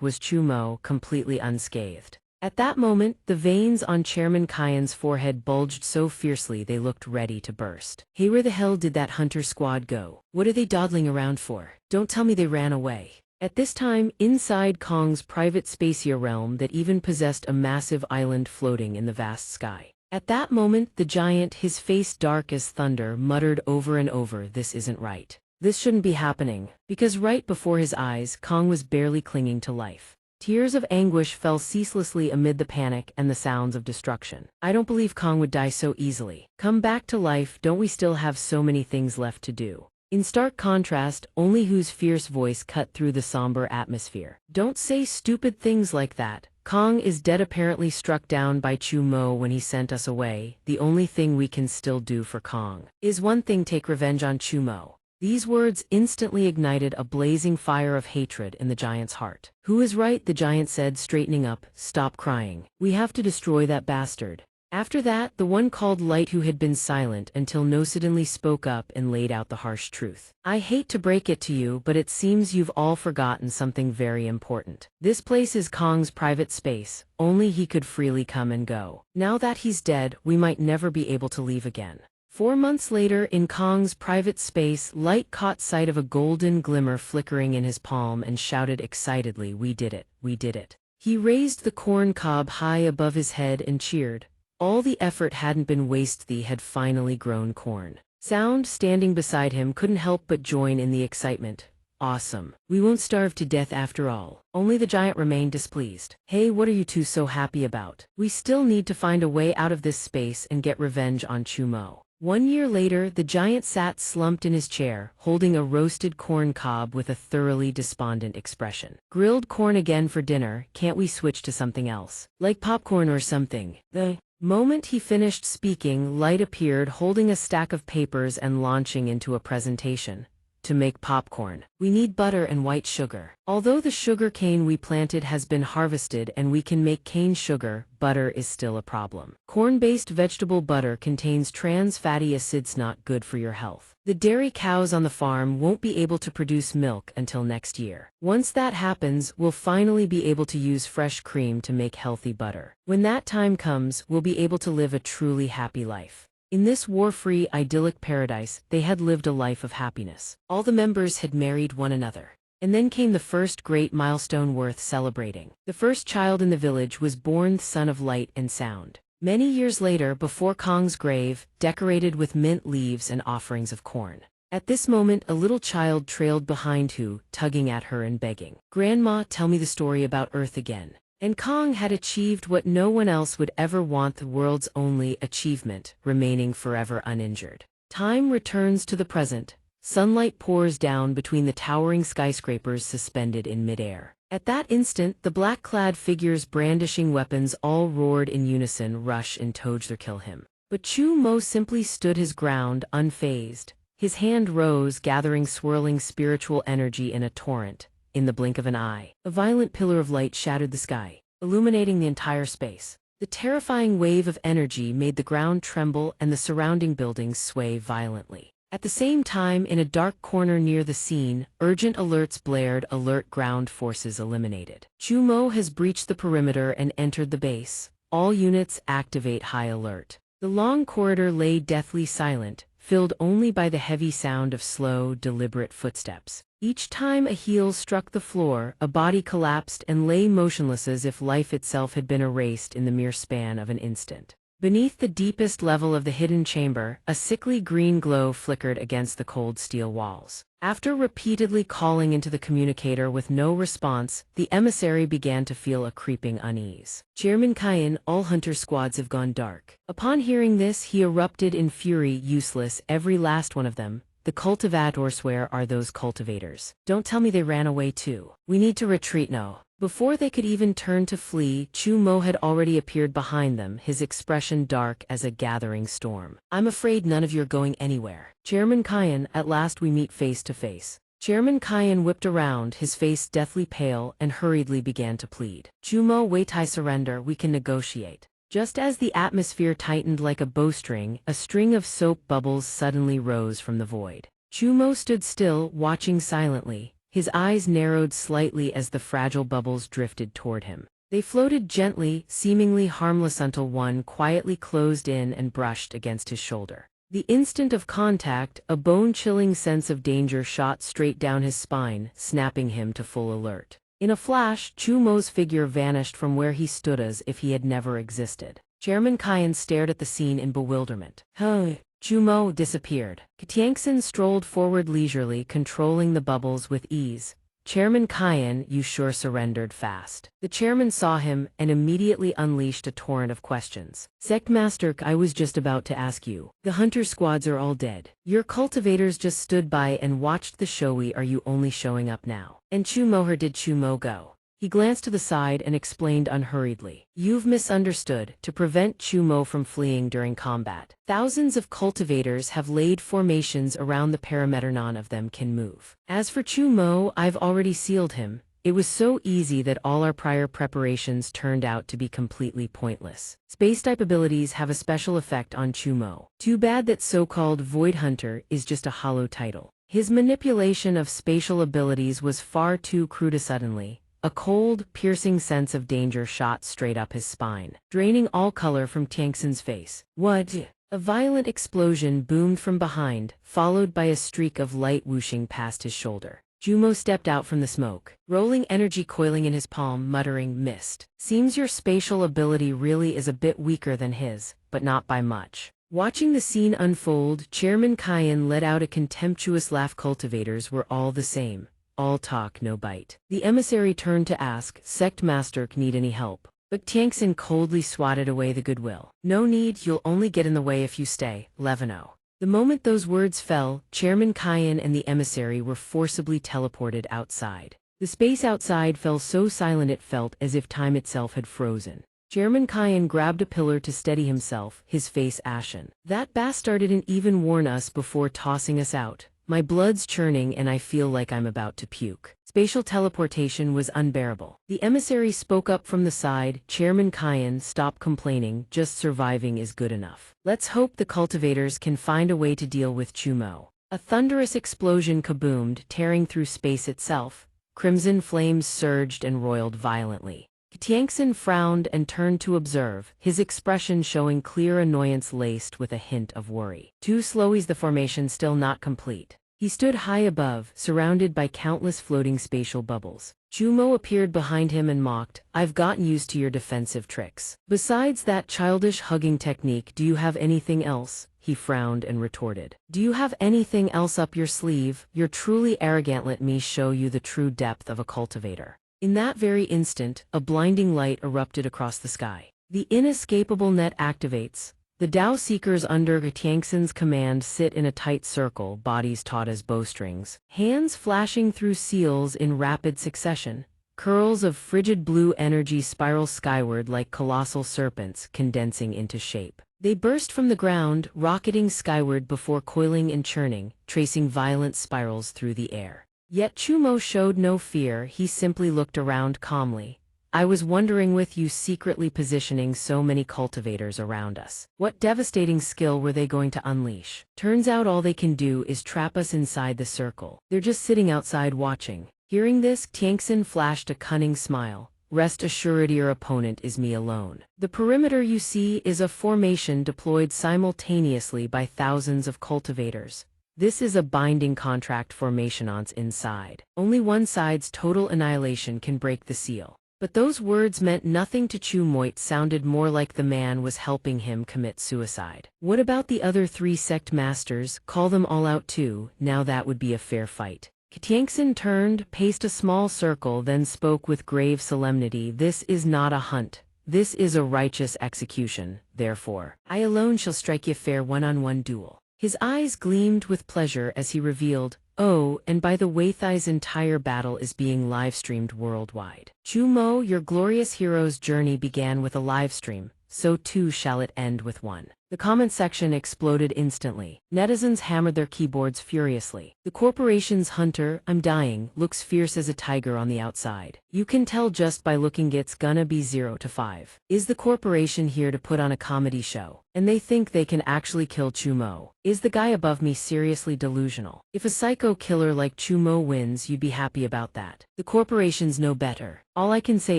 was Chu Mo, completely unscathed. At that moment, the veins on Chairman Kyan's forehead bulged so fiercely they looked ready to burst. Hey, where the hell did that hunter squad go? What are they dawdling around for? Don't tell me they ran away. At this time, inside Kong's private spacia realm that even possessed a massive island floating in the vast sky. At that moment, the giant, his face dark as thunder, muttered over and over, "This isn't right. This shouldn't be happening," because right before his eyes, Kong was barely clinging to life. Tears of anguish fell ceaselessly amid the panic and the sounds of destruction. I don't believe Kong would die so easily. Come back to life, don't we still have so many things left to do? In stark contrast, only Hu's fierce voice cut through the somber atmosphere. Don't say stupid things like that. Kong is dead, apparently struck down by Chu Mo when he sent us away. The only thing we can still do for Kong is one thing: take revenge on Chu Mo. These words instantly ignited a blazing fire of hatred in the giant's heart. Who is right? The giant said, straightening up. Stop crying. We have to destroy that bastard. After that, the one called Light, who had been silent until now, suddenly spoke up and laid out the harsh truth. I hate to break it to you, but it seems you've all forgotten something very important. This place is Kong's private space. Only he could freely come and go. Now that he's dead, we might never be able to leave again. 4 months later, in Kong's private space, Light caught sight of a golden glimmer flickering in his palm and shouted excitedly, "We did it, we did it." He raised the corn cob high above his head and cheered. All the effort hadn't been wasted. He had finally grown corn. Sound, standing beside him, couldn't help but join in the excitement. Awesome. We won't starve to death after all. Only the giant remained displeased. Hey, what are you two so happy about? We still need to find a way out of this space and get revenge on Chu Mo. 1 year later, the giant sat slumped in his chair, holding a roasted corn cob with a thoroughly despondent expression. Grilled corn again for dinner? Can't we switch to something else? Like popcorn or something? The moment he finished speaking, Light appeared, holding a stack of papers and launching into a presentation. To make popcorn, we need butter and white sugar. Although the sugar cane we planted has been harvested and we can make cane sugar, butter is still a problem. Corn-based vegetable butter contains trans fatty acids not good for your health. The dairy cows on the farm won't be able to produce milk until next year. Once that happens, we'll finally be able to use fresh cream to make healthy butter. When that time comes, we'll be able to live a truly happy life. In this war-free, idyllic paradise, they had lived a life of happiness. All the members had married one another. And then came the first great milestone worth celebrating. The first child in the village was born, the son of light and sound. Many years later, before Kong's grave, decorated with mint leaves and offerings of corn. At this moment, a little child trailed behind Hu, tugging at her and begging, "Grandma, tell me the story about Earth again." And Kong had achieved what no one else would ever want, the world's only achievement, remaining forever uninjured. Time returns to the present. Sunlight pours down between the towering skyscrapers suspended in midair. At that instant, the black-clad figures brandishing weapons all roared in unison, "Rush and Toadler, kill him." But Chu Mo simply stood his ground, unfazed. His hand rose, gathering swirling spiritual energy in a torrent. In the blink of an eye, a violent pillar of light shattered the sky, illuminating the entire space. The terrifying wave of energy made the ground tremble and the surrounding buildings sway violently. At the same time, in a dark corner near the scene, urgent alerts blared, "Alert, ground forces eliminated. Chu Mo has breached the perimeter and entered the base. All units activate high alert." The long corridor lay deathly silent, filled only by the heavy sound of slow, deliberate footsteps. Each time a heel struck the floor, a body collapsed and lay motionless as if life itself had been erased in the mere span of an instant. Beneath the deepest level of the hidden chamber, a sickly green glow flickered against the cold steel walls. After repeatedly calling into the communicator with no response, the emissary began to feel a creeping unease. "Chairman Kyan, all hunter squads have gone dark." Upon hearing this, he erupted in fury. "Useless, every last one of them. The cultivators, where are those cultivators? Don't tell me they ran away too. We need to retreat now." Before they could even turn to flee, Chu Mo had already appeared behind them, his expression dark as a gathering storm. "I'm afraid none of you are going anywhere. Chairman Kyan, at last we meet face to face." Chairman Kyan whipped around, his face deathly pale, and hurriedly began to plead. "Chu Mo, wait, I surrender, we can negotiate." Just as the atmosphere tightened like a bowstring, a string of soap bubbles suddenly rose from the void. Chu Mo stood still, watching silently. His eyes narrowed slightly as the fragile bubbles drifted toward him. They floated gently, seemingly harmless until one quietly closed in and brushed against his shoulder. The instant of contact, a bone-chilling sense of danger shot straight down his spine, snapping him to full alert. In a flash, Chu Mo's figure vanished from where he stood as if he had never existed. Chairman Kyan stared at the scene in bewilderment. Chu Mo disappeared. Xianxia strolled forward leisurely, controlling the bubbles with ease. Chairman Kyan, you sure surrendered fast. The chairman saw him and immediately unleashed a torrent of questions. Sect Master, I was just about to ask you. The hunter squads are all dead. Your cultivators just stood by and watched the showy. Are you only showing up now? And Chu Mo, did Chu Mo go? He glanced to the side and explained unhurriedly. You've misunderstood. To prevent Chu Mo from fleeing during combat, thousands of cultivators have laid formations around the perimeter. None of them can move. As for Chu Mo, I've already sealed him. It was so easy that all our prior preparations turned out to be completely pointless. Space-type abilities have a special effect on Chu Mo. Too bad that so-called Void Hunter is just a hollow title. His manipulation of spatial abilities was far too crude. Suddenly, a cold, piercing sense of danger shot straight up his spine, draining all color from Xianxia's face. What? A violent explosion boomed from behind, followed by a streak of light whooshing past his shoulder. Chu Mo stepped out from the smoke, rolling energy coiling in his palm, muttering, "Missed. Seems your spatial ability really is a bit weaker than his, but not by much." Watching the scene unfold, Chairman Kyan let out a contemptuous laugh. Cultivators were all the same. All talk, no bite. The emissary turned to ask, Sect Master, need any help? But Xianxia coldly swatted away the goodwill. No need, you'll only get in the way if you stay, Levino. The moment those words fell, Chairman Kyan and the emissary were forcibly teleported outside. The space outside fell so silent it felt as if time itself had frozen. Chairman Kyan grabbed a pillar to steady himself, his face ashen. That bastard didn't even warn us before tossing us out. My blood's churning and I feel like I'm about to puke. Spatial teleportation was unbearable. The emissary spoke up from the side. Chairman Kyan, stop complaining, just surviving is good enough. Let's hope the cultivators can find a way to deal with Chu Mo. A thunderous explosion kaboomed, tearing through space itself. Crimson flames surged and roiled violently. Xianxia frowned and turned to observe, his expression showing clear annoyance laced with a hint of worry. Too slow, is the formation still not complete? He stood high above, surrounded by countless floating spatial bubbles. Chu Mo appeared behind him and mocked, I've gotten used to your defensive tricks. Besides that childish hugging technique, do you have anything else? He frowned and retorted. Do you have anything else up your sleeve? You're truly arrogant. Let me show you the true depth of a cultivator. In that very instant, a blinding light erupted across the sky. The inescapable net activates. The Tao Seekers under Xianxia's command sit in a tight circle, bodies taut as bowstrings, hands flashing through seals in rapid succession. Curls of frigid blue energy spiral skyward like colossal serpents, condensing into shape. They burst from the ground, rocketing skyward before coiling and churning, tracing violent spirals through the air. Yet Chu Mo showed no fear. He simply looked around calmly. I was wondering, with you secretly positioning so many cultivators around us, what devastating skill were they going to unleash? Turns out all they can do is trap us inside the circle. They're just sitting outside watching. Hearing this, Xianxia flashed a cunning smile. Rest assured, your opponent is me alone. The perimeter you see is a formation deployed simultaneously by thousands of cultivators. This is a binding contract formation on inside. Only one side's total annihilation can break the seal. But those words meant nothing to Chu Mo. It sounded more like the man was helping him commit suicide. What about the other 3 sect masters? Call them all out too. Now that would be a fair fight. Xianxia turned, paced a small circle, then spoke with grave solemnity. This is not a hunt. This is a righteous execution. Therefore, I alone shall strike you fair one-on-one duel. His eyes gleamed with pleasure as he revealed, oh, and by the way, Thai's entire battle is being live-streamed worldwide. Chu Mo, your glorious hero's journey began with a live stream, so too shall it end with one. The comment section exploded instantly. Netizens hammered their keyboards furiously. The corporation's hunter, I'm dying, looks fierce as a tiger on the outside. You can tell just by looking it's gonna be 0 to 5. Is the corporation here to put on a comedy show? And they think they can actually kill Chumo. Is the guy above me seriously delusional? If a psycho killer like Chumo wins, you'd be happy about that. The corporations know better. All I can say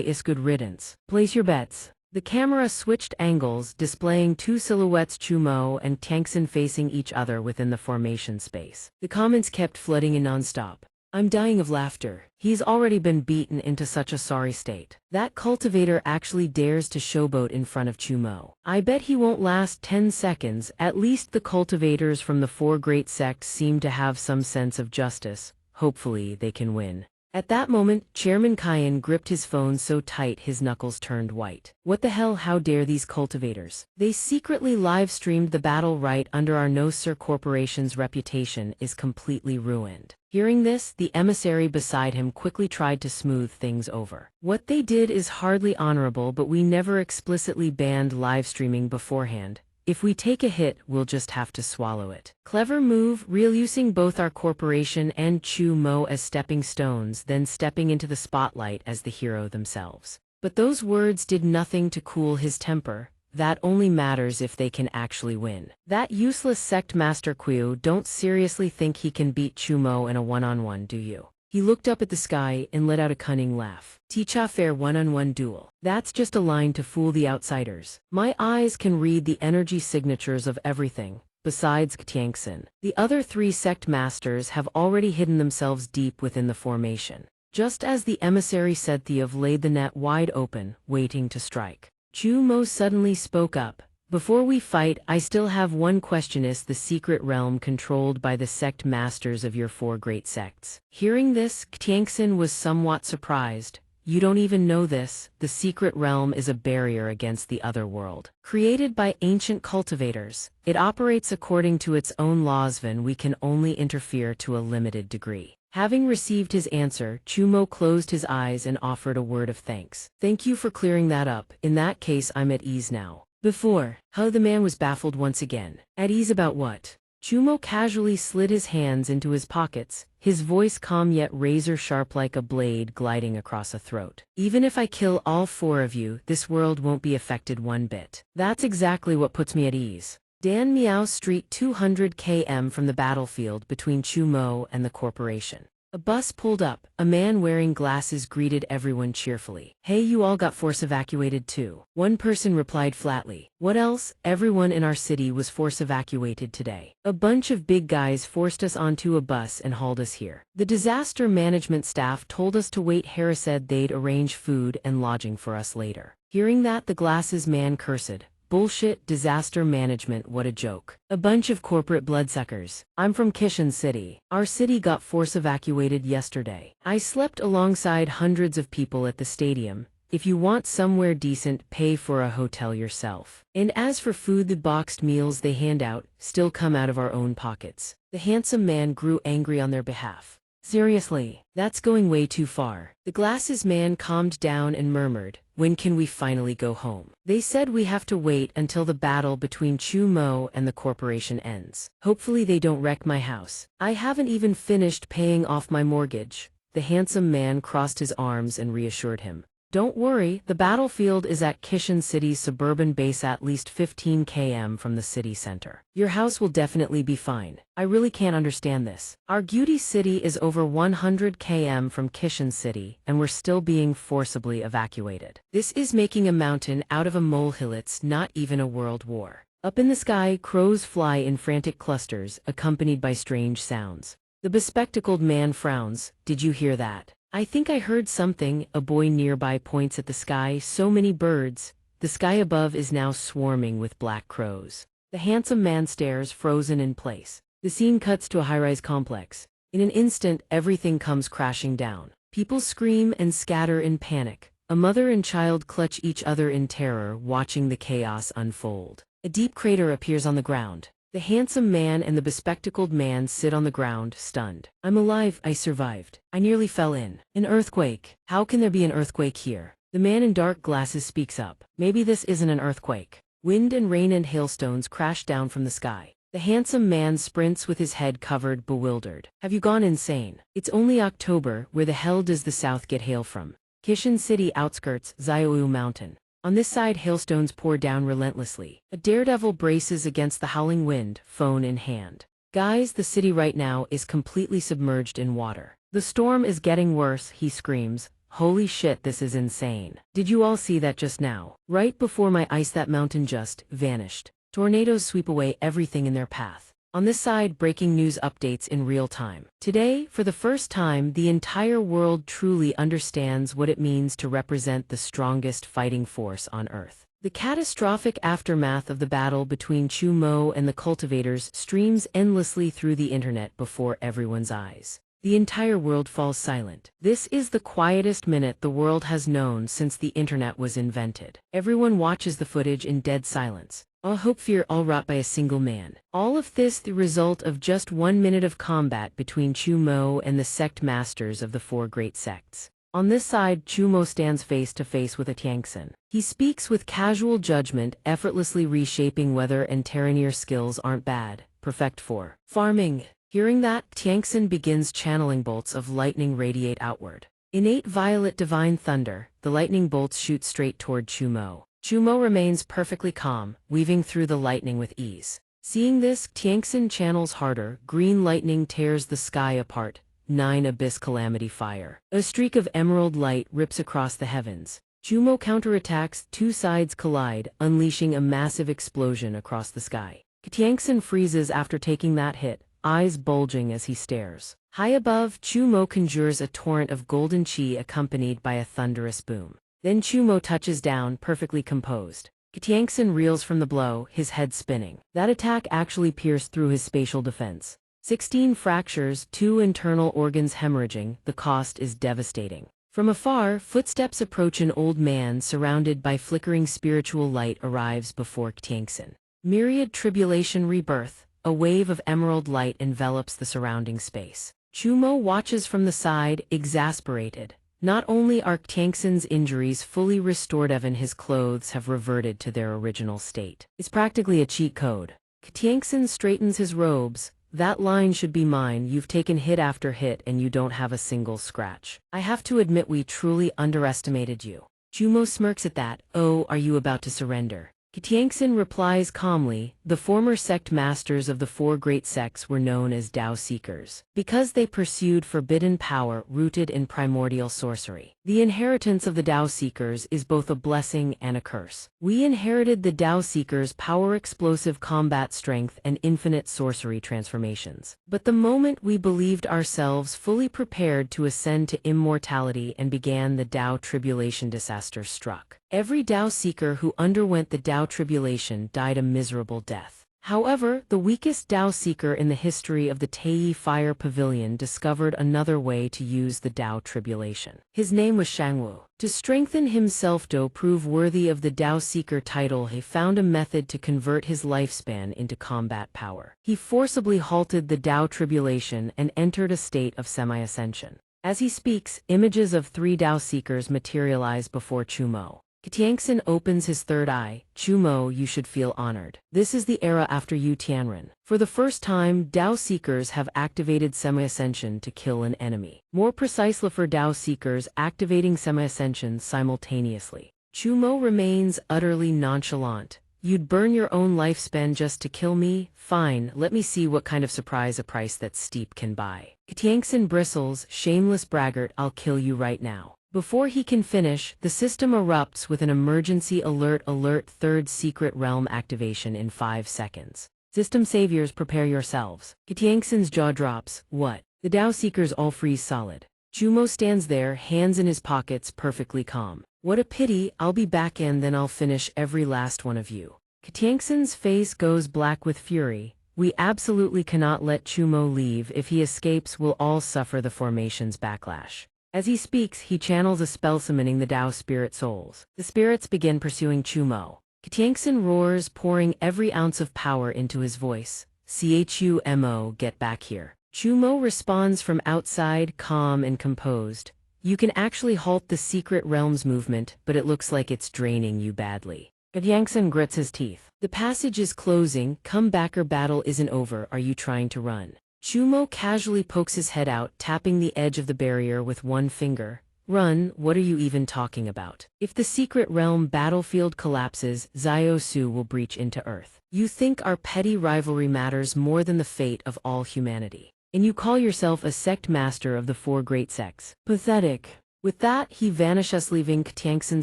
is good riddance. Place your bets. The camera switched angles, displaying two silhouettes, Chumo and Tangxin facing each other within the formation space. The comments kept flooding in nonstop. I'm dying of laughter. He's already been beaten into such a sorry state. That cultivator actually dares to showboat in front of Chumo. I bet he won't last 10 seconds. At least the cultivators from the four great sects seem to have some sense of justice. Hopefully they can win. At that moment, Chairman Kyan gripped his phone so tight his knuckles turned white. What the hell, how dare these cultivators? They secretly live-streamed the battle right under our nose. Sir Corporation's reputation is completely ruined. Hearing this, the emissary beside him quickly tried to smooth things over. What they did is hardly honorable, but we never explicitly banned live-streaming beforehand. If we take a hit, we'll just have to swallow it. Clever move, real, using both our corporation and Chu Mo as stepping stones, then stepping into the spotlight as the hero themselves. But those words did nothing to cool his temper. That only matters if they can actually win. That useless sect master Qiu don't seriously think he can beat Chu Mo in a one-on-one, do you? He looked up at the sky and let out a cunning laugh. Ticha fair one-on-one duel. That's just a line to fool the outsiders. My eyes can read the energy signatures of everything. Besides Tangxin, the other three sect masters have already hidden themselves deep within the formation. Just as the emissary said, Thiev laid the net wide open, waiting to strike. Chu Mo suddenly spoke up. Before we fight, I still have one question. Is the secret realm controlled by the sect masters of your four great sects? Hearing this, Tangxin was somewhat surprised. You don't even know this. The secret realm is a barrier against the other world. Created by ancient cultivators, it operates according to its own laws. Then we can only interfere to a limited degree. Having received his answer, Chumo closed his eyes and offered a word of thanks. Thank you for clearing that up. In that case, I'm at ease now. Before, how the man was baffled once again. At ease about what? Chumo casually slid his hands into his pockets, his voice calm yet razor-sharp like a blade gliding across a throat. Even if I kill all four of you, this world won't be affected one bit. That's exactly what puts me at ease. Dan Miao Street, 200 km from the battlefield between Chumo and the corporation. A bus pulled up. A man wearing glasses greeted everyone cheerfully. Hey, you all got force evacuated too? One person replied flatly. What else? Everyone in our city was force evacuated today. A bunch of big guys forced us onto a bus and hauled us here. The disaster management staff told us to wait. Harris said they'd arrange food and lodging for us later. Hearing that, the glasses man cursed. Bullshit, disaster management, what a joke. A bunch of corporate bloodsuckers. I'm from Kishan City. Our city got force evacuated yesterday. I slept alongside hundreds of people at the stadium. If you want somewhere decent, pay for a hotel yourself. And as for food, the boxed meals they hand out still come out of our own pockets. The handsome man grew angry on their behalf. Seriously, that's going way too far. The glasses man calmed down and murmured, when can we finally go home? They said we have to wait until the battle between Chu Mo and the corporation ends. Hopefully they don't wreck my house. I haven't even finished paying off my mortgage. The handsome man crossed his arms and reassured him. Don't worry, the battlefield is at Kishan City's suburban base at least 15 km from the city center. Your house will definitely be fine. I really can't understand this. Our Guti city is over 100 km from Kishan City, and we're still being forcibly evacuated. This is making a mountain out of a molehill. It's not even a world war. Up in the sky, crows fly in frantic clusters, accompanied by strange sounds. The bespectacled man frowns. Did you hear that? I think I heard something. A boy nearby points at the sky. So many birds. The sky above is now swarming with black crows. The handsome man stares, frozen in place. The scene cuts to a high-rise complex. In an instant, everything comes crashing down. People scream and scatter in panic. A mother and child clutch each other in terror, watching the chaos unfold. A deep crater appears on the ground. The handsome man and the bespectacled man sit on the ground, stunned. I'm alive, I survived. I nearly fell in. An earthquake. How can there be an earthquake here? The man in dark glasses speaks up. Maybe this isn't an earthquake. Wind and rain and hailstones crash down from the sky. The handsome man sprints with his head covered, bewildered. Have you gone insane? It's only October. Where the hell does the south get hail from? Kishin City outskirts, Xiaoyu Mountain. On this side, hailstones pour down relentlessly. A daredevil braces against the howling wind, phone in hand. Guys, the city right now is completely submerged in water. The storm is getting worse, he screams. Holy shit, this is insane. Did you all see that just now? Right before my eyes, that mountain just vanished. Tornadoes sweep away everything in their path. On this side, breaking news updates in real time. Today, for the first time, the entire world truly understands what it means to represent the strongest fighting force on Earth. The catastrophic aftermath of the battle between Chu Mo and the cultivators streams endlessly through the internet before everyone's eyes. The entire world falls silent. This is the quietest minute the world has known since the internet was invented. Everyone watches the footage in dead silence. All hope, fear, all wrought by a single man. All of this the result of just 1 minute of combat between Chu Mo and the sect masters of the 4 great sects. On this side, Chu Mo stands face to face with a xianxia. He speaks with casual judgment, effortlessly reshaping weather, and terraneer skills aren't bad, perfect for farming. Hearing that, xianxia begins channeling bolts of lightning radiate outward. Innate violet divine thunder, the lightning bolts shoot straight toward Chu Mo. Chu Mo remains perfectly calm, weaving through the lightning with ease. Seeing this, xianxia channels harder, green lightning tears the sky apart, 9 abyss calamity fire. A streak of emerald light rips across the heavens. Chu Mo counterattacks, 2 sides collide, unleashing a massive explosion across the sky. Xianxia freezes after taking that hit, eyes bulging as he stares. High above, Chu Mo conjures a torrent of golden chi accompanied by a thunderous boom. Then Chu Mo touches down, perfectly composed. Xianxia reels from the blow, his head spinning. That attack actually pierced through his spatial defense. 16 fractures, 2 internal organs hemorrhaging, the cost is devastating. From afar, footsteps approach. An old man surrounded by flickering spiritual light arrives before Xianxia. Myriad tribulation rebirth, a wave of emerald light envelops the surrounding space. Chu Mo watches from the side, exasperated. Not only are Xianxia's injuries fully restored, even his clothes have reverted to their original state. It's practically a cheat code. Xianxia straightens his robes. That line should be mine. You've taken hit after hit and you don't have a single scratch. I have to admit, we truly underestimated you. Chu Mo smirks at that. Oh, are you about to surrender? Xianxia replies calmly, the former sect masters of the 4 great sects were known as Tao Seekers, because they pursued forbidden power rooted in primordial sorcery. The inheritance of the Tao Seekers is both a blessing and a curse. We inherited the Tao Seekers' power, explosive combat strength, and infinite sorcery transformations. But the moment we believed ourselves fully prepared to ascend to immortality and began the Tao tribulation, disaster struck. Every Tao Seeker who underwent the Tao tribulation died a miserable death. However, the weakest Tao Seeker in the history of the Tei Fire Pavilion discovered another way to use the Tao tribulation. His name was Shangwu. To strengthen himself to prove worthy of the Tao Seeker title, he found a method to convert his lifespan into combat power. He forcibly halted the Tao tribulation and entered a state of semi-ascension. As he speaks, images of 3 Tao Seekers materialize before Chu Mo. Xianxia opens his third eye. Chu Mo, you should feel honored. This is the era after you, Tianren. For the first time, Tao Seekers have activated semi-ascension to kill an enemy. More precisely, for Tao Seekers activating semi-ascension simultaneously. Chu Mo remains utterly nonchalant. You'd burn your own lifespan just to kill me? Fine, let me see what kind of surprise a price that steep can buy. Xianxia bristles, shameless braggart, I'll kill you right now. Before he can finish, the system erupts with an emergency alert. 3rd secret realm activation in 5 seconds. System saviors, prepare yourselves. Xianxia's jaw drops. What? The Tao Seekers all freeze solid. Chu Mo stands there, hands in his pockets, perfectly calm. What a pity, I'll be back in, then I'll finish every last one of you. Xianxia's face goes black with fury. We absolutely cannot let Chu Mo leave. If he escapes, we'll all suffer the formation's backlash. As he speaks, he channels a spell summoning the Tao spirit souls. The spirits begin pursuing Chu Mo. Xianxia roars, pouring every ounce of power into his voice. Chumo, get back here. Chu Mo responds from outside, calm and composed. You can actually halt the secret realm's movement, but it looks like it's draining you badly. Xianxia grits his teeth. The passage is closing, come back or battle isn't over, are you trying to run? Chumo casually pokes his head out, tapping the edge of the barrier with one finger. Run, what are you even talking about? If the secret realm battlefield collapses, Ziosu will breach into Earth. You think our petty rivalry matters more than the fate of all humanity. And you call yourself a sect master of the four great sects. Pathetic. With that, he vanishes, leaving Xianxia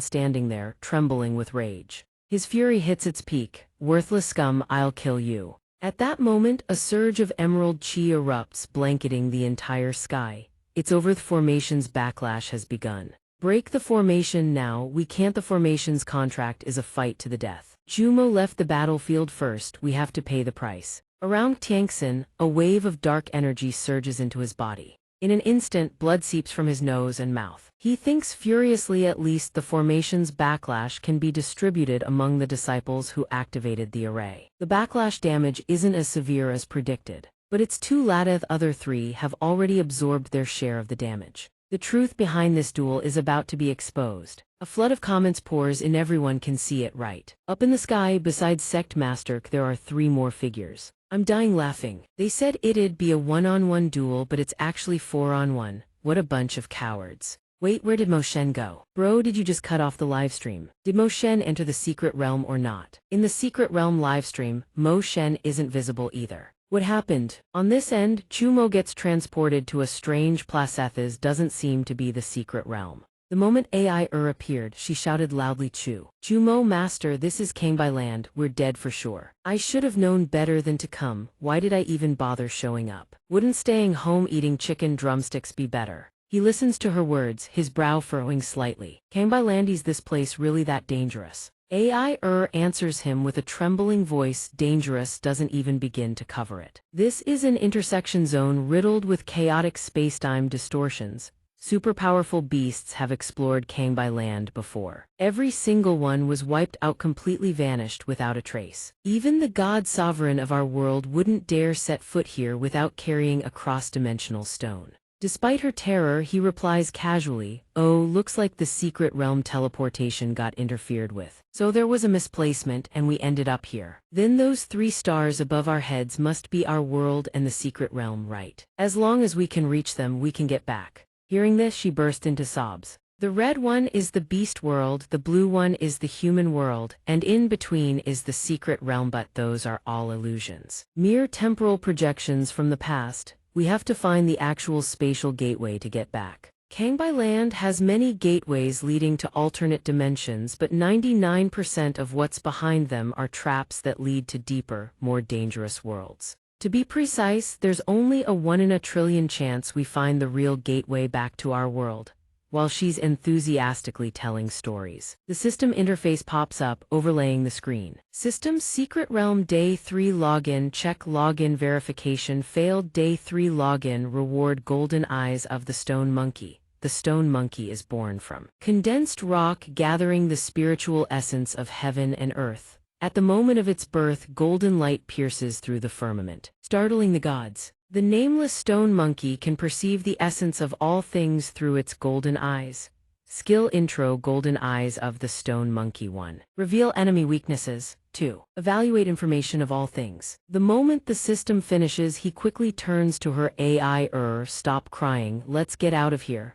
standing there, trembling with rage. His fury hits its peak. Worthless scum, I'll kill you. At that moment, a surge of emerald chi erupts, blanketing the entire sky. It's over. The formation's backlash has begun. Break the formation now, we can't. The formation's contract is a fight to the death. Jumo left the battlefield first, we have to pay the price. Around Xianxia, a wave of dark energy surges into his body. In an instant, blood seeps from his nose and mouth. He thinks furiously. At least the formation's backlash can be distributed among the disciples who activated the array. The backlash damage isn't as severe as predicted, but it's too late. The other three have already absorbed their share of the damage. The truth behind this duel is about to be exposed. A flood of comments pours in. Everyone can see it right. Up in the sky, besides Sect Master, there are three more figures. I'm dying laughing. They said it'd be a one-on-one duel, but it's actually 4-on-1. What a bunch of cowards. Wait, where did Mo Shen go? Bro, did you just cut off the livestream? Did Mo Shen enter the secret realm or not? In the secret realm livestream, Mo Shen isn't visible either. What happened? On this end, Chumo gets transported to a strange place. This doesn't seem to be the secret realm. The moment AI appeared, she shouted loudly, Chumo master, this is Kangbai land, we're dead for sure. I should have known better than to come. Why did I even bother showing up? Wouldn't staying home eating chicken drumsticks be better? He listens to her words, his brow furrowing slightly. Kangbai land, is this place really that dangerous? AI answers him with a trembling voice. Dangerous doesn't even begin to cover it. This is an intersection zone riddled with chaotic spacetime distortions. Super powerful beasts have explored Kangbai land before. Every single one was wiped out, completely vanished without a trace. Even the god sovereign of our world wouldn't dare set foot here without carrying a cross-dimensional stone. Despite her terror, he replies casually, oh, looks like the secret realm teleportation got interfered with. So there was a misplacement and we ended up here. Then those 3 stars above our heads must be our world and the secret realm, right? As long as we can reach them, we can get back. Hearing this, she burst into sobs. The red one is the beast world, the blue one is the human world, and in between is the secret realm, but those are all illusions. Mere temporal projections from the past. We have to find the actual spatial gateway to get back. Kangbai land has many gateways leading to alternate dimensions, but 99% of what's behind them are traps that lead to deeper, more dangerous worlds. To be precise, there's only a 1 in a trillion chance we find the real gateway back to our world. While she's enthusiastically telling stories, the system interface pops up, overlaying the screen. System secret realm day 3 login, check login verification failed, day 3 login, reward golden eyes of the stone monkey. The stone monkey is born from condensed rock, gathering the spiritual essence of heaven and earth. At the moment of its birth, golden light pierces through the firmament, startling the gods. The nameless stone monkey can perceive the essence of all things through its golden eyes. Skill intro, golden eyes of the stone monkey. 1. Reveal enemy weaknesses. 2. Evaluate information of all things. The moment the system finishes, he quickly turns to her. AI stop crying, let's get out of here.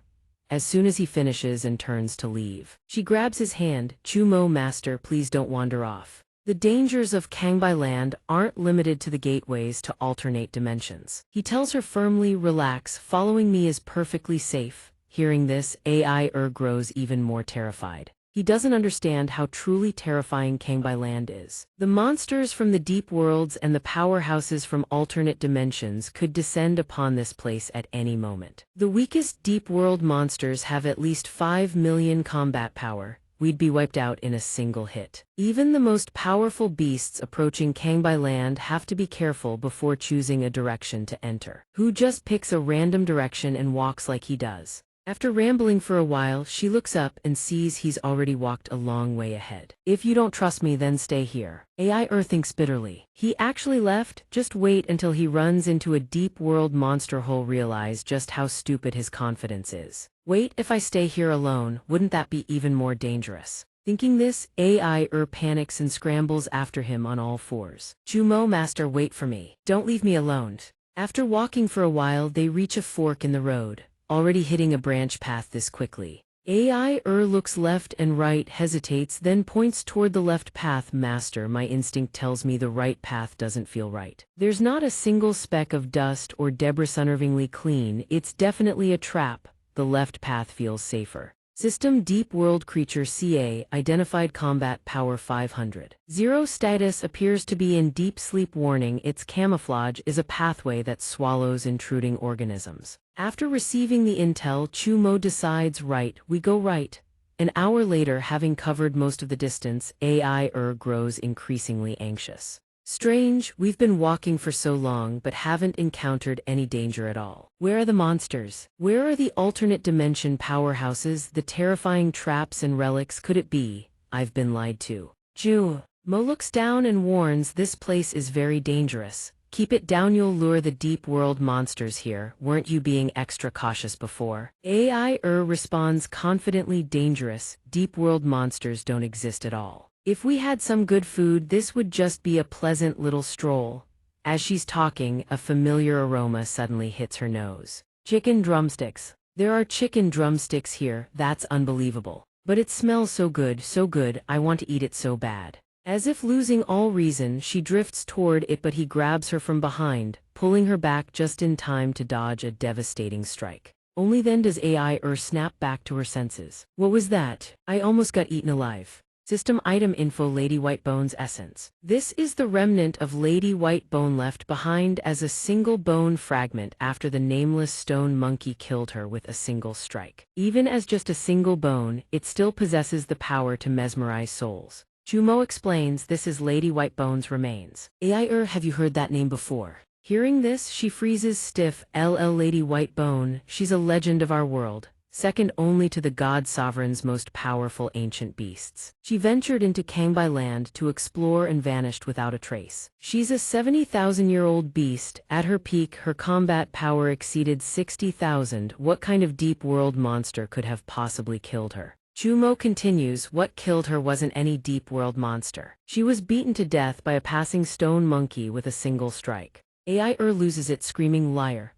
As soon as he finishes and turns to leave, she grabs his hand. Chumo master, please don't wander off. The dangers of Kangbai land aren't limited to the gateways to alternate dimensions. He tells her firmly, relax, following me is perfectly safe. Hearing this, AI grows even more terrified. He doesn't understand how truly terrifying Kangbai land is. The monsters from the deep worlds and the powerhouses from alternate dimensions could descend upon this place at any moment. The weakest deep world monsters have at least 5 million combat power. We'd be wiped out in a single hit. Even the most powerful beasts approaching Kangbai land have to be careful before choosing a direction to enter. Who just picks a random direction and walks like he does? After rambling for a while, she looks up and sees he's already walked a long way ahead. If you don't trust me, then stay here. AI thinks bitterly. He actually left? Just wait until he runs into a deep world monster hole. Realize just how stupid his confidence is. Wait, if I stay here alone, wouldn't that be even more dangerous? Thinking this, AI panics and scrambles after him on all fours. Chumo master, wait for me. Don't leave me alone. After walking for a while, they reach a fork in the road, already hitting a branch path this quickly. AI looks left and right, hesitates, then points toward the left path. Master, my instinct tells me the right path doesn't feel right. There's not a single speck of dust or debris, unnervingly clean. It's definitely a trap. The left path feels safer. System Deep World Creature CA identified combat power 500. Zero status appears to be in deep sleep. Warning, its camouflage is a pathway that swallows intruding organisms. After receiving the intel, Chumo decides right, we go right. An hour later, having covered most of the distance, AI grows increasingly anxious. Strange, we've been walking for so long but haven't encountered any danger at all. Where are the monsters? Where are the alternate dimension powerhouses, the terrifying traps and relics? Could it be I've been lied to? Mo looks down and warns, this place is very dangerous. Keep it down, you'll lure the deep world monsters here. Weren't you being extra cautious before? AI responds confidently, dangerous, deep world monsters don't exist at all. If we had some good food, this would just be a pleasant little stroll. As she's talking, a familiar aroma suddenly hits her nose. Chicken drumsticks. There are chicken drumsticks here, that's unbelievable. But it smells so good, I want to eat it so bad. As if losing all reason, she drifts toward it, but he grabs her from behind, pulling her back just in time to dodge a devastating strike. Only then does AI snap back to her senses. What was that? I almost got eaten alive. System item info, Lady Whitebone's essence. This is the remnant of Lady Whitebone left behind as a single bone fragment after the nameless stone monkey killed her with a single strike. Even as just a single bone, it still possesses the power to mesmerize souls. Chumo explains this is Lady Whitebone's remains. AI have you heard that name before? Hearing this, she freezes stiff. Lady Whitebone, she's a legend of our world. Second only to the God Sovereign's most powerful ancient beasts. She ventured into Kangbai land to explore and vanished without a trace. She's a 70,000-year-old beast. At her peak, her combat power exceeded 60,000. What kind of deep world monster could have possibly killed her? Chumo continues, what killed her wasn't any deep world monster. She was beaten to death by a passing stone monkey with a single strike. AI loses it, screaming, liar.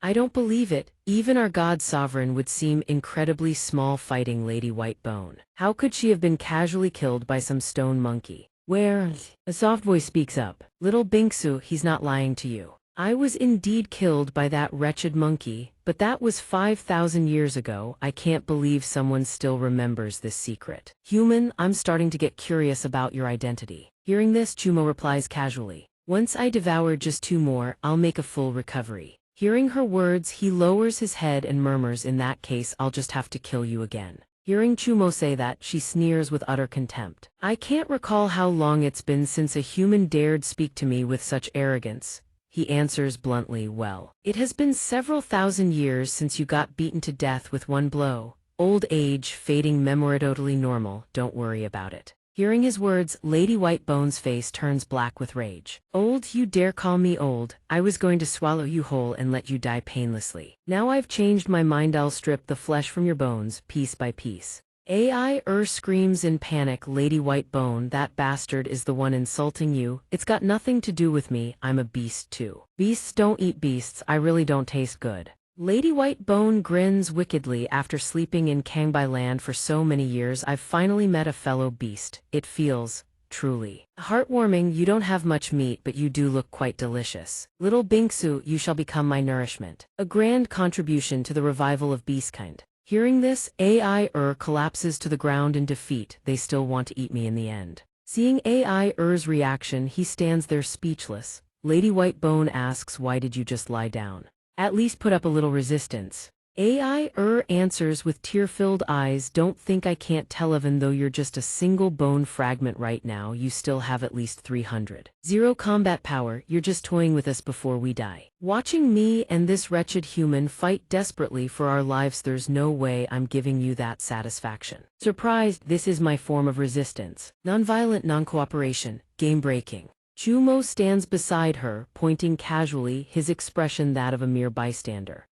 I don't believe it. Even our God Sovereign would seem incredibly small fighting Lady Whitebone. How could she have been casually killed by some stone monkey? Where? A soft voice speaks up. Little Binksu, he's not lying to you. I was indeed killed by that wretched monkey, but that was 5,000 years ago. I can't believe someone still remembers this secret. Human, I'm starting to get curious about your identity. Hearing this, Chumo replies casually. Once I devour just 2 more, I'll make a full recovery. Hearing her words, he lowers his head and murmurs, in that case, I'll just have to kill you again. Hearing Chumo say that, she sneers with utter contempt. I can't recall how long it's been since a human dared speak to me with such arrogance. He answers bluntly, well, it has been several thousand years since you got beaten to death with one blow. Old age, fading memory, totally normal, don't worry about it. Hearing his words, Lady Whitebone's face turns black with rage. Old, you dare call me old? I was going to swallow you whole and let you die painlessly. Now I've changed my mind, I'll strip the flesh from your bones, piece by piece. AI screams in panic, Lady Whitebone, that bastard is the one insulting you. It's got nothing to do with me, I'm a beast too. Beasts don't eat beasts, I really don't taste good. Lady Whitebone grins wickedly. After sleeping in Kangbai land for so many years, I've finally met a fellow beast. It feels, truly, heartwarming. You don't have much meat, but you do look quite delicious. Little Binksu, you shall become my nourishment. A grand contribution to the revival of beastkind. Hearing this, AI collapses to the ground in defeat. They still want to eat me in the end. Seeing AI's reaction, he stands there speechless. Lady Whitebone asks, why did you just lie down? At least put up a little resistance. AI answers with tear-filled eyes, don't think I can't tell, even though you're just a single bone fragment right now, you still have at least 300. Zero combat power, you're just toying with us before we die. Watching me and this wretched human fight desperately for our lives, there's no way I'm giving you that satisfaction. Surprised, this is my form of resistance. Nonviolent non-cooperation, game-breaking. Chumo stands beside her, pointing casually, his expression that of a mere bystander.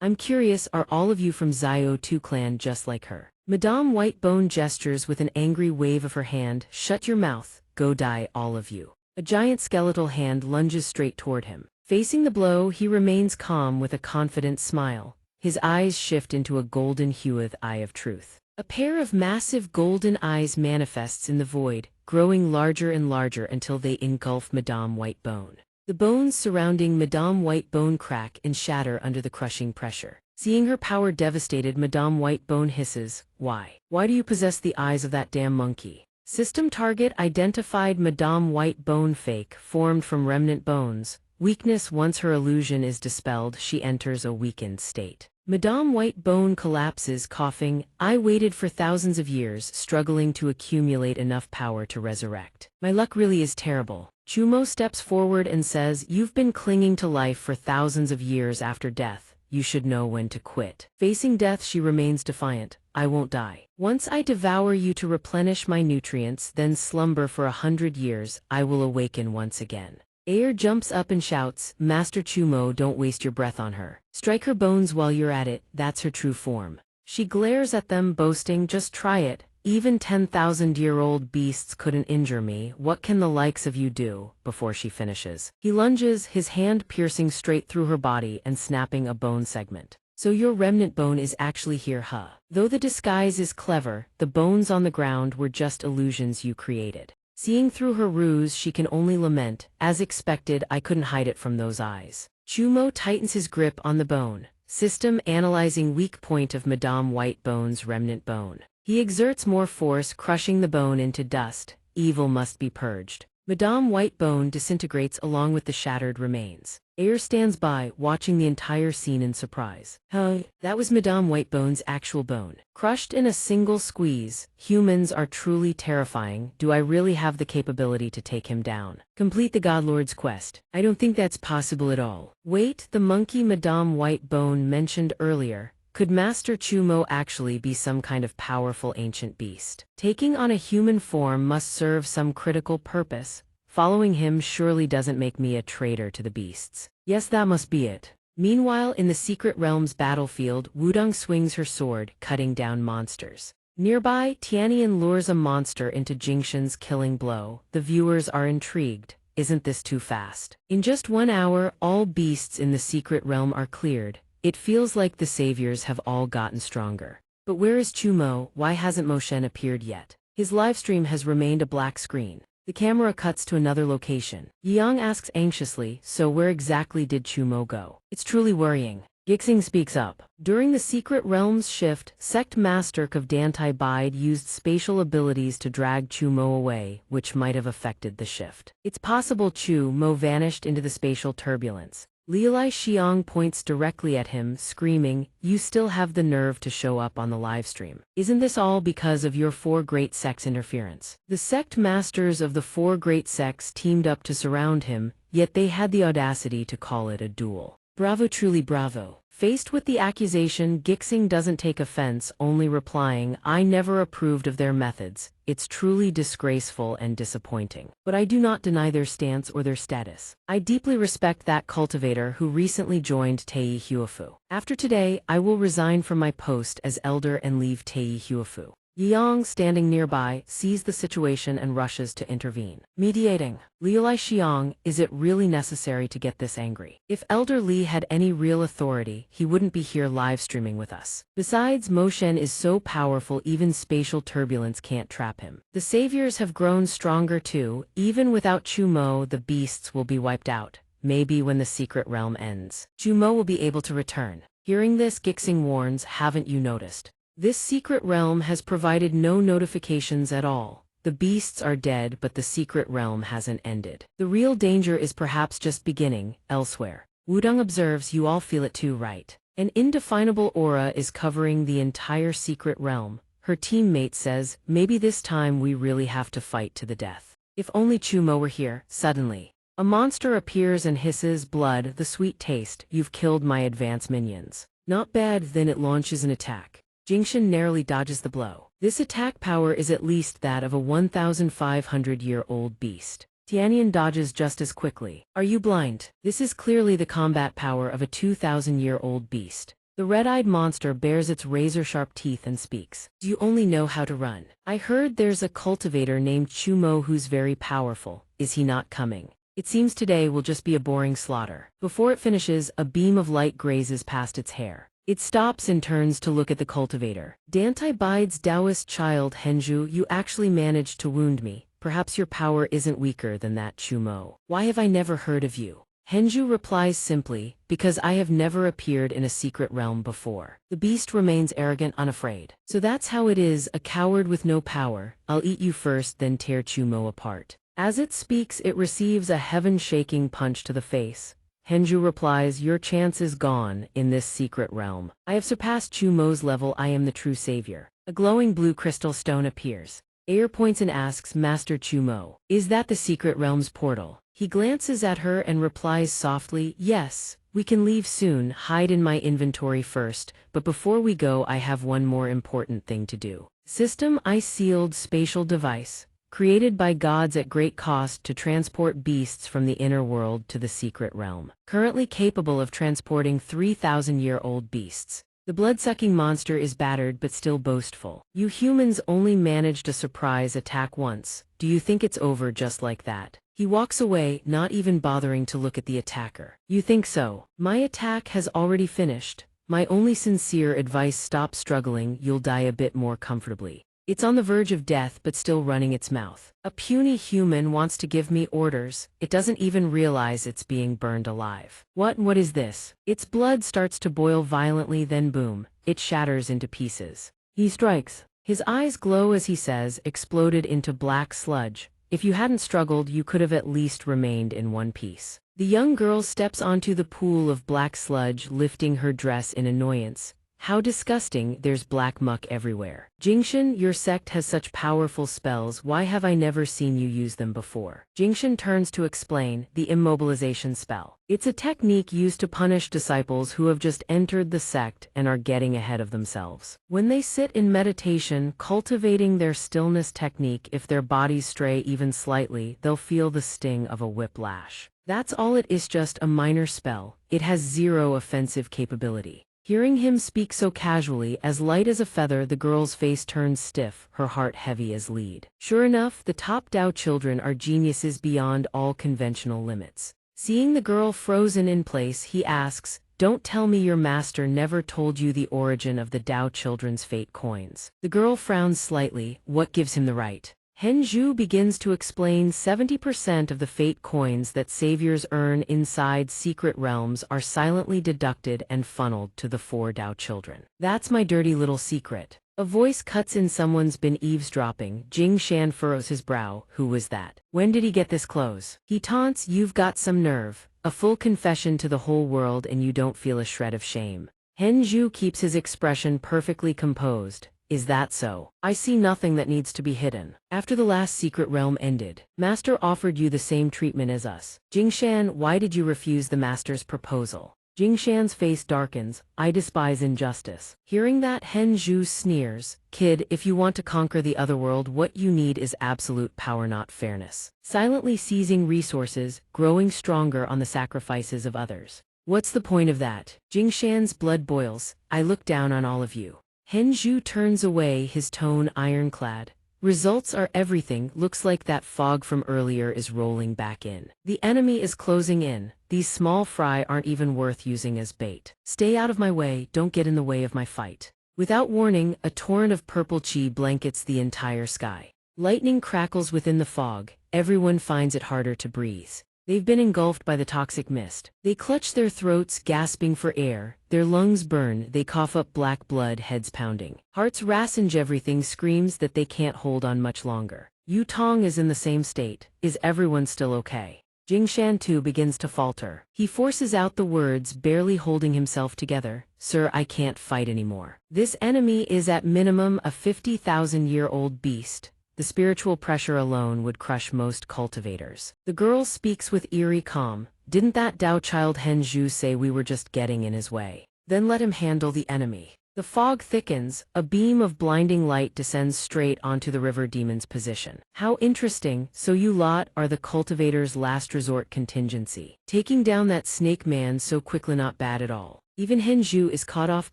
I'm curious, are all of you from Zio 2 clan just like her? Madame Whitebone gestures with an angry wave of her hand. Shut your mouth, go die all of you. A giant skeletal hand lunges straight toward him. Facing the blow, he remains calm with a confident smile. His eyes shift into a golden hued eye of truth. A pair of massive golden eyes manifests in the void, growing larger and larger until they engulf Madame Whitebone. The bones surrounding Madame Whitebone crack and shatter under the crushing pressure. Seeing her power devastated, Madame Whitebone hisses, "Why? Why do you possess the eyes of that damn monkey?" System target identified. Madame Whitebone fake, formed from remnant bones. Weakness. Once her illusion is dispelled, she enters a weakened state. Madame Whitebone collapses, coughing. I waited for thousands of years, struggling to accumulate enough power to resurrect. My luck really is terrible. Chumo steps forward and says, "You've been clinging to life for thousands of years after death. You should know when to quit." Facing death, she remains defiant. "I won't die. Once I devour you to replenish my nutrients, then slumber for 100 years, I will awaken once again." Air jumps up and shouts, "Master Chumo, don't waste your breath on her. Strike her bones while you're at it, that's her true form." She glares at them, boasting, "Just try it. Even 10,000-year-old beasts couldn't injure me. What can the likes of you do?" Before she finishes, he lunges, his hand piercing straight through her body and snapping a bone segment. "So your remnant bone is actually here, huh?" Though the disguise is clever, the bones on the ground were just illusions you created. Seeing through her ruse, she can only lament, "As expected, I couldn't hide it from those eyes." Chumo tightens his grip on the bone. System analyzing weak point of Madame Whitebone's remnant bone. He exerts more force, crushing the bone into dust. Evil must be purged. Madame Whitebone disintegrates along with the shattered remains. Air stands by, watching the entire scene in surprise. Huh? That was Madame Whitebone's actual bone. Crushed in a single squeeze. Humans are truly terrifying. Do I really have the capability to take him down? Complete the Godlord's quest. I don't think that's possible at all. Wait, the monkey Madame Whitebone mentioned earlier. Could Master Chumo actually be some kind of powerful ancient beast? Taking on a human form must serve some critical purpose. Following him surely doesn't make me a traitor to the beasts. Yes, that must be it. Meanwhile, in the Secret Realms battlefield, Wudong swings her sword, cutting down monsters. Nearby, Tianyan lures a monster into Jingxin's killing blow. The viewers are intrigued. Isn't this too fast? In just 1 hour, all beasts in the Secret Realm are cleared. It feels like the saviors have all gotten stronger. But where is Chumo? Why hasn't Moshen appeared yet? His livestream has remained a black screen. The camera cuts to another location. Yang asks anxiously, "So where exactly did Chumo go?" It's truly worrying. Gixing speaks up. During the Secret Realms shift, Sect Master of Dantai Bide used spatial abilities to drag Chumo away, which might have affected the shift. It's possible Chumo vanished into the spatial turbulence. Liulai Xiang points directly at him, screaming, "You still have the nerve to show up on the livestream. Isn't this all because of your 4 great sects' interference?" The sect masters of the 4 great sects teamed up to surround him, yet they had the audacity to call it a duel. Bravo, truly bravo. Faced with the accusation, Gixing doesn't take offense, only replying, "I never approved of their methods. It's truly disgraceful and disappointing. But I do not deny their stance or their status. I deeply respect that cultivator who recently joined Tei Huafu. After today, I will resign from my post as elder and leave Tei Huafu." Yang, standing nearby, sees the situation and rushes to intervene. Mediating. Liulai Xiang, is it really necessary to get this angry? If Elder Li had any real authority, he wouldn't be here live streaming with us. Besides, Moshen is so powerful even spatial turbulence can't trap him. The saviors have grown stronger too. Even without Chumo, the beasts will be wiped out. Maybe when the Secret Realm ends, Chumo will be able to return. Hearing this, Gixing warns, "Haven't you noticed? This Secret Realm has provided no notifications at all. The beasts are dead, but the Secret Realm hasn't ended. The real danger is perhaps just beginning, elsewhere." Wudong observes, "You all feel it too, right? An indefinable aura is covering the entire Secret Realm." Her teammate says, "Maybe this time we really have to fight to the death." If only Chumo were here. Suddenly, a monster appears and hisses, "Blood, the sweet taste, you've killed my advanced minions." Not bad, then it launches an attack. Jingxin narrowly dodges the blow. This attack power is at least that of a 1,500-year-old beast. Tianyan dodges just as quickly. Are you blind? This is clearly the combat power of a 2,000-year-old beast. The red-eyed monster bares its razor-sharp teeth and speaks. Do you only know how to run? I heard there's a cultivator named Chumo who's very powerful. Is he not coming? It seems today will just be a boring slaughter. Before it finishes, a beam of light grazes past its hair. It stops and turns to look at the cultivator. Dantai bides Taoist child Henju, you actually managed to wound me. Perhaps your power isn't weaker than that, Chumo. Why have I never heard of you? Henju replies simply, because I have never appeared in a secret realm before. The beast remains arrogant, unafraid. So that's how it is, a coward with no power. I'll eat you first, then tear Chumo apart. As it speaks, it receives a heaven-shaking punch to the face. Henju replies, your chance is gone in this secret realm. I have surpassed Chumo's level, I am the true savior. A glowing blue crystal stone appears. Ayer points and asks, Master Chumo, is that the secret realm's portal? He glances at her and replies softly, yes, we can leave soon, hide in my inventory first, but before we go I have one more important thing to do. System I sealed spatial device. Created by gods at great cost to transport beasts from the inner world to the secret realm. Currently capable of transporting 3,000-year-old beasts. The blood-sucking monster is battered but still boastful. You humans only managed a surprise attack once. Do you think it's over just like that? He walks away, not even bothering to look at the attacker. You think so? My attack has already finished. My only sincere advice, stop struggling, you'll die a bit more comfortably. It's on the verge of death but still running its mouth. A puny human wants to give me orders. It doesn't even realize it's being burned alive. What is this? Its blood starts to boil violently, then boom, it shatters into pieces. He strikes. His eyes glow as he says, exploded into black sludge. If you hadn't struggled, you could have at least remained in one piece. The young girl steps onto the pool of black sludge, lifting her dress in annoyance. How disgusting, there's black muck everywhere. Jingshan, your sect has such powerful spells, why have I never seen you use them before? Jingshan turns to explain, the immobilization spell. It's a technique used to punish disciples who have just entered the sect and are getting ahead of themselves. When they sit in meditation, cultivating their stillness technique, if their bodies stray even slightly, they'll feel the sting of a whiplash. That's all it is, just a minor spell. It has zero offensive capability. Hearing him speak so casually, as light as a feather, the girl's face turns stiff, her heart heavy as lead. Sure enough, the top Dao children are geniuses beyond all conventional limits. Seeing the girl frozen in place, he asks, don't tell me your master never told you the origin of the Dao children's fate coins. The girl frowns slightly, what gives him the right? Henju begins to explain 70% of the fate coins that saviors earn inside secret realms are silently deducted and funneled to the 4 Dao children. That's my dirty little secret. A voice cuts in, someone's been eavesdropping. Jing Shan furrows his brow, who was that? When did he get this clothes? He taunts, you've got some nerve. A full confession to the whole world and you don't feel a shred of shame. Henju keeps his expression perfectly composed. Is that so? I see nothing that needs to be hidden. After the last secret realm ended, Master offered you the same treatment as us. Jingshan, why did you refuse the Master's proposal? Jingshan's face darkens, I despise injustice. Hearing that, Henju sneers, kid, if you want to conquer the other world, what you need is absolute power, not fairness. Silently seizing resources, growing stronger on the sacrifices of others. What's the point of that? Jingshan's blood boils, I look down on all of you. Henju turns away, his tone ironclad. Results are everything, looks like that fog from earlier is rolling back in. The enemy is closing in, these small fry aren't even worth using as bait. Stay out of my way, don't get in the way of my fight. Without warning, a torrent of purple chi blankets the entire sky. Lightning crackles within the fog, everyone finds it harder to breathe. They've been engulfed by the toxic mist. They clutch their throats, gasping for air. Their lungs burn, they cough up black blood, heads pounding. Hearts racinge, everything screams that they can't hold on much longer. Yu Tong is in the same state. Is everyone still okay? Jingshan too begins to falter. He forces out the words, barely holding himself together. Sir, I can't fight anymore. This enemy is at minimum a 50,000-year-old beast. The spiritual pressure alone would crush most cultivators. The girl speaks with eerie calm. Didn't that Dao child Henju say we were just getting in his way? Then let him handle the enemy. The fog thickens, a beam of blinding light descends straight onto the river demon's position. How interesting, so you lot are the cultivator's last resort contingency. Taking down that snake man so quickly, not bad at all. Even Hinju is caught off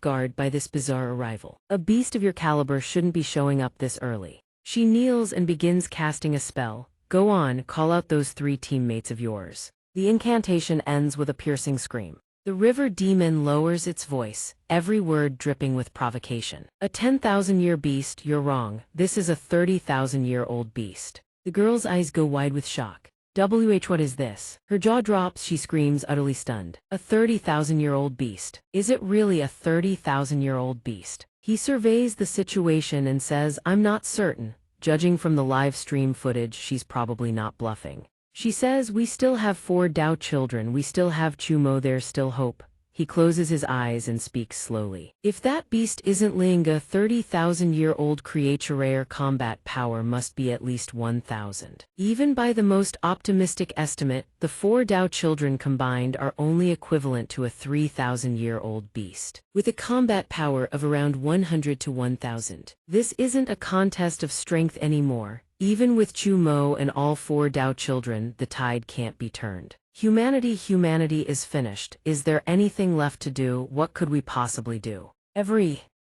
guard by this bizarre arrival. A beast of your caliber shouldn't be showing up this early. She kneels and begins casting a spell. Go on, call out those 3 teammates of yours. The incantation ends with a piercing scream. The river demon lowers its voice, every word dripping with provocation. A 10,000-year beast, you're wrong. This is a 30,000-year-old beast. The girl's eyes go wide with shock. What is this? Her jaw drops, she screams, utterly stunned. A 30,000-year-old beast. Is it really a 30,000-year-old beast? He surveys the situation and says, I'm not certain. Judging from the live stream footage, she's probably not bluffing. She says, we still have 4 Dao children, we still have Chumo, there's still hope. He closes his eyes and speaks slowly. If that beast isn't Linga, 30,000-year-old creature combat power must be at least 1,000. Even by the most optimistic estimate, the 4 Dao children combined are only equivalent to a 3,000-year-old beast, with a combat power of around 100 to 1,000. This isn't a contest of strength anymore. Even with Chumo and all 4 Dao children, the tide can't be turned. Humanity is finished. Is there anything left to do? What could we possibly do?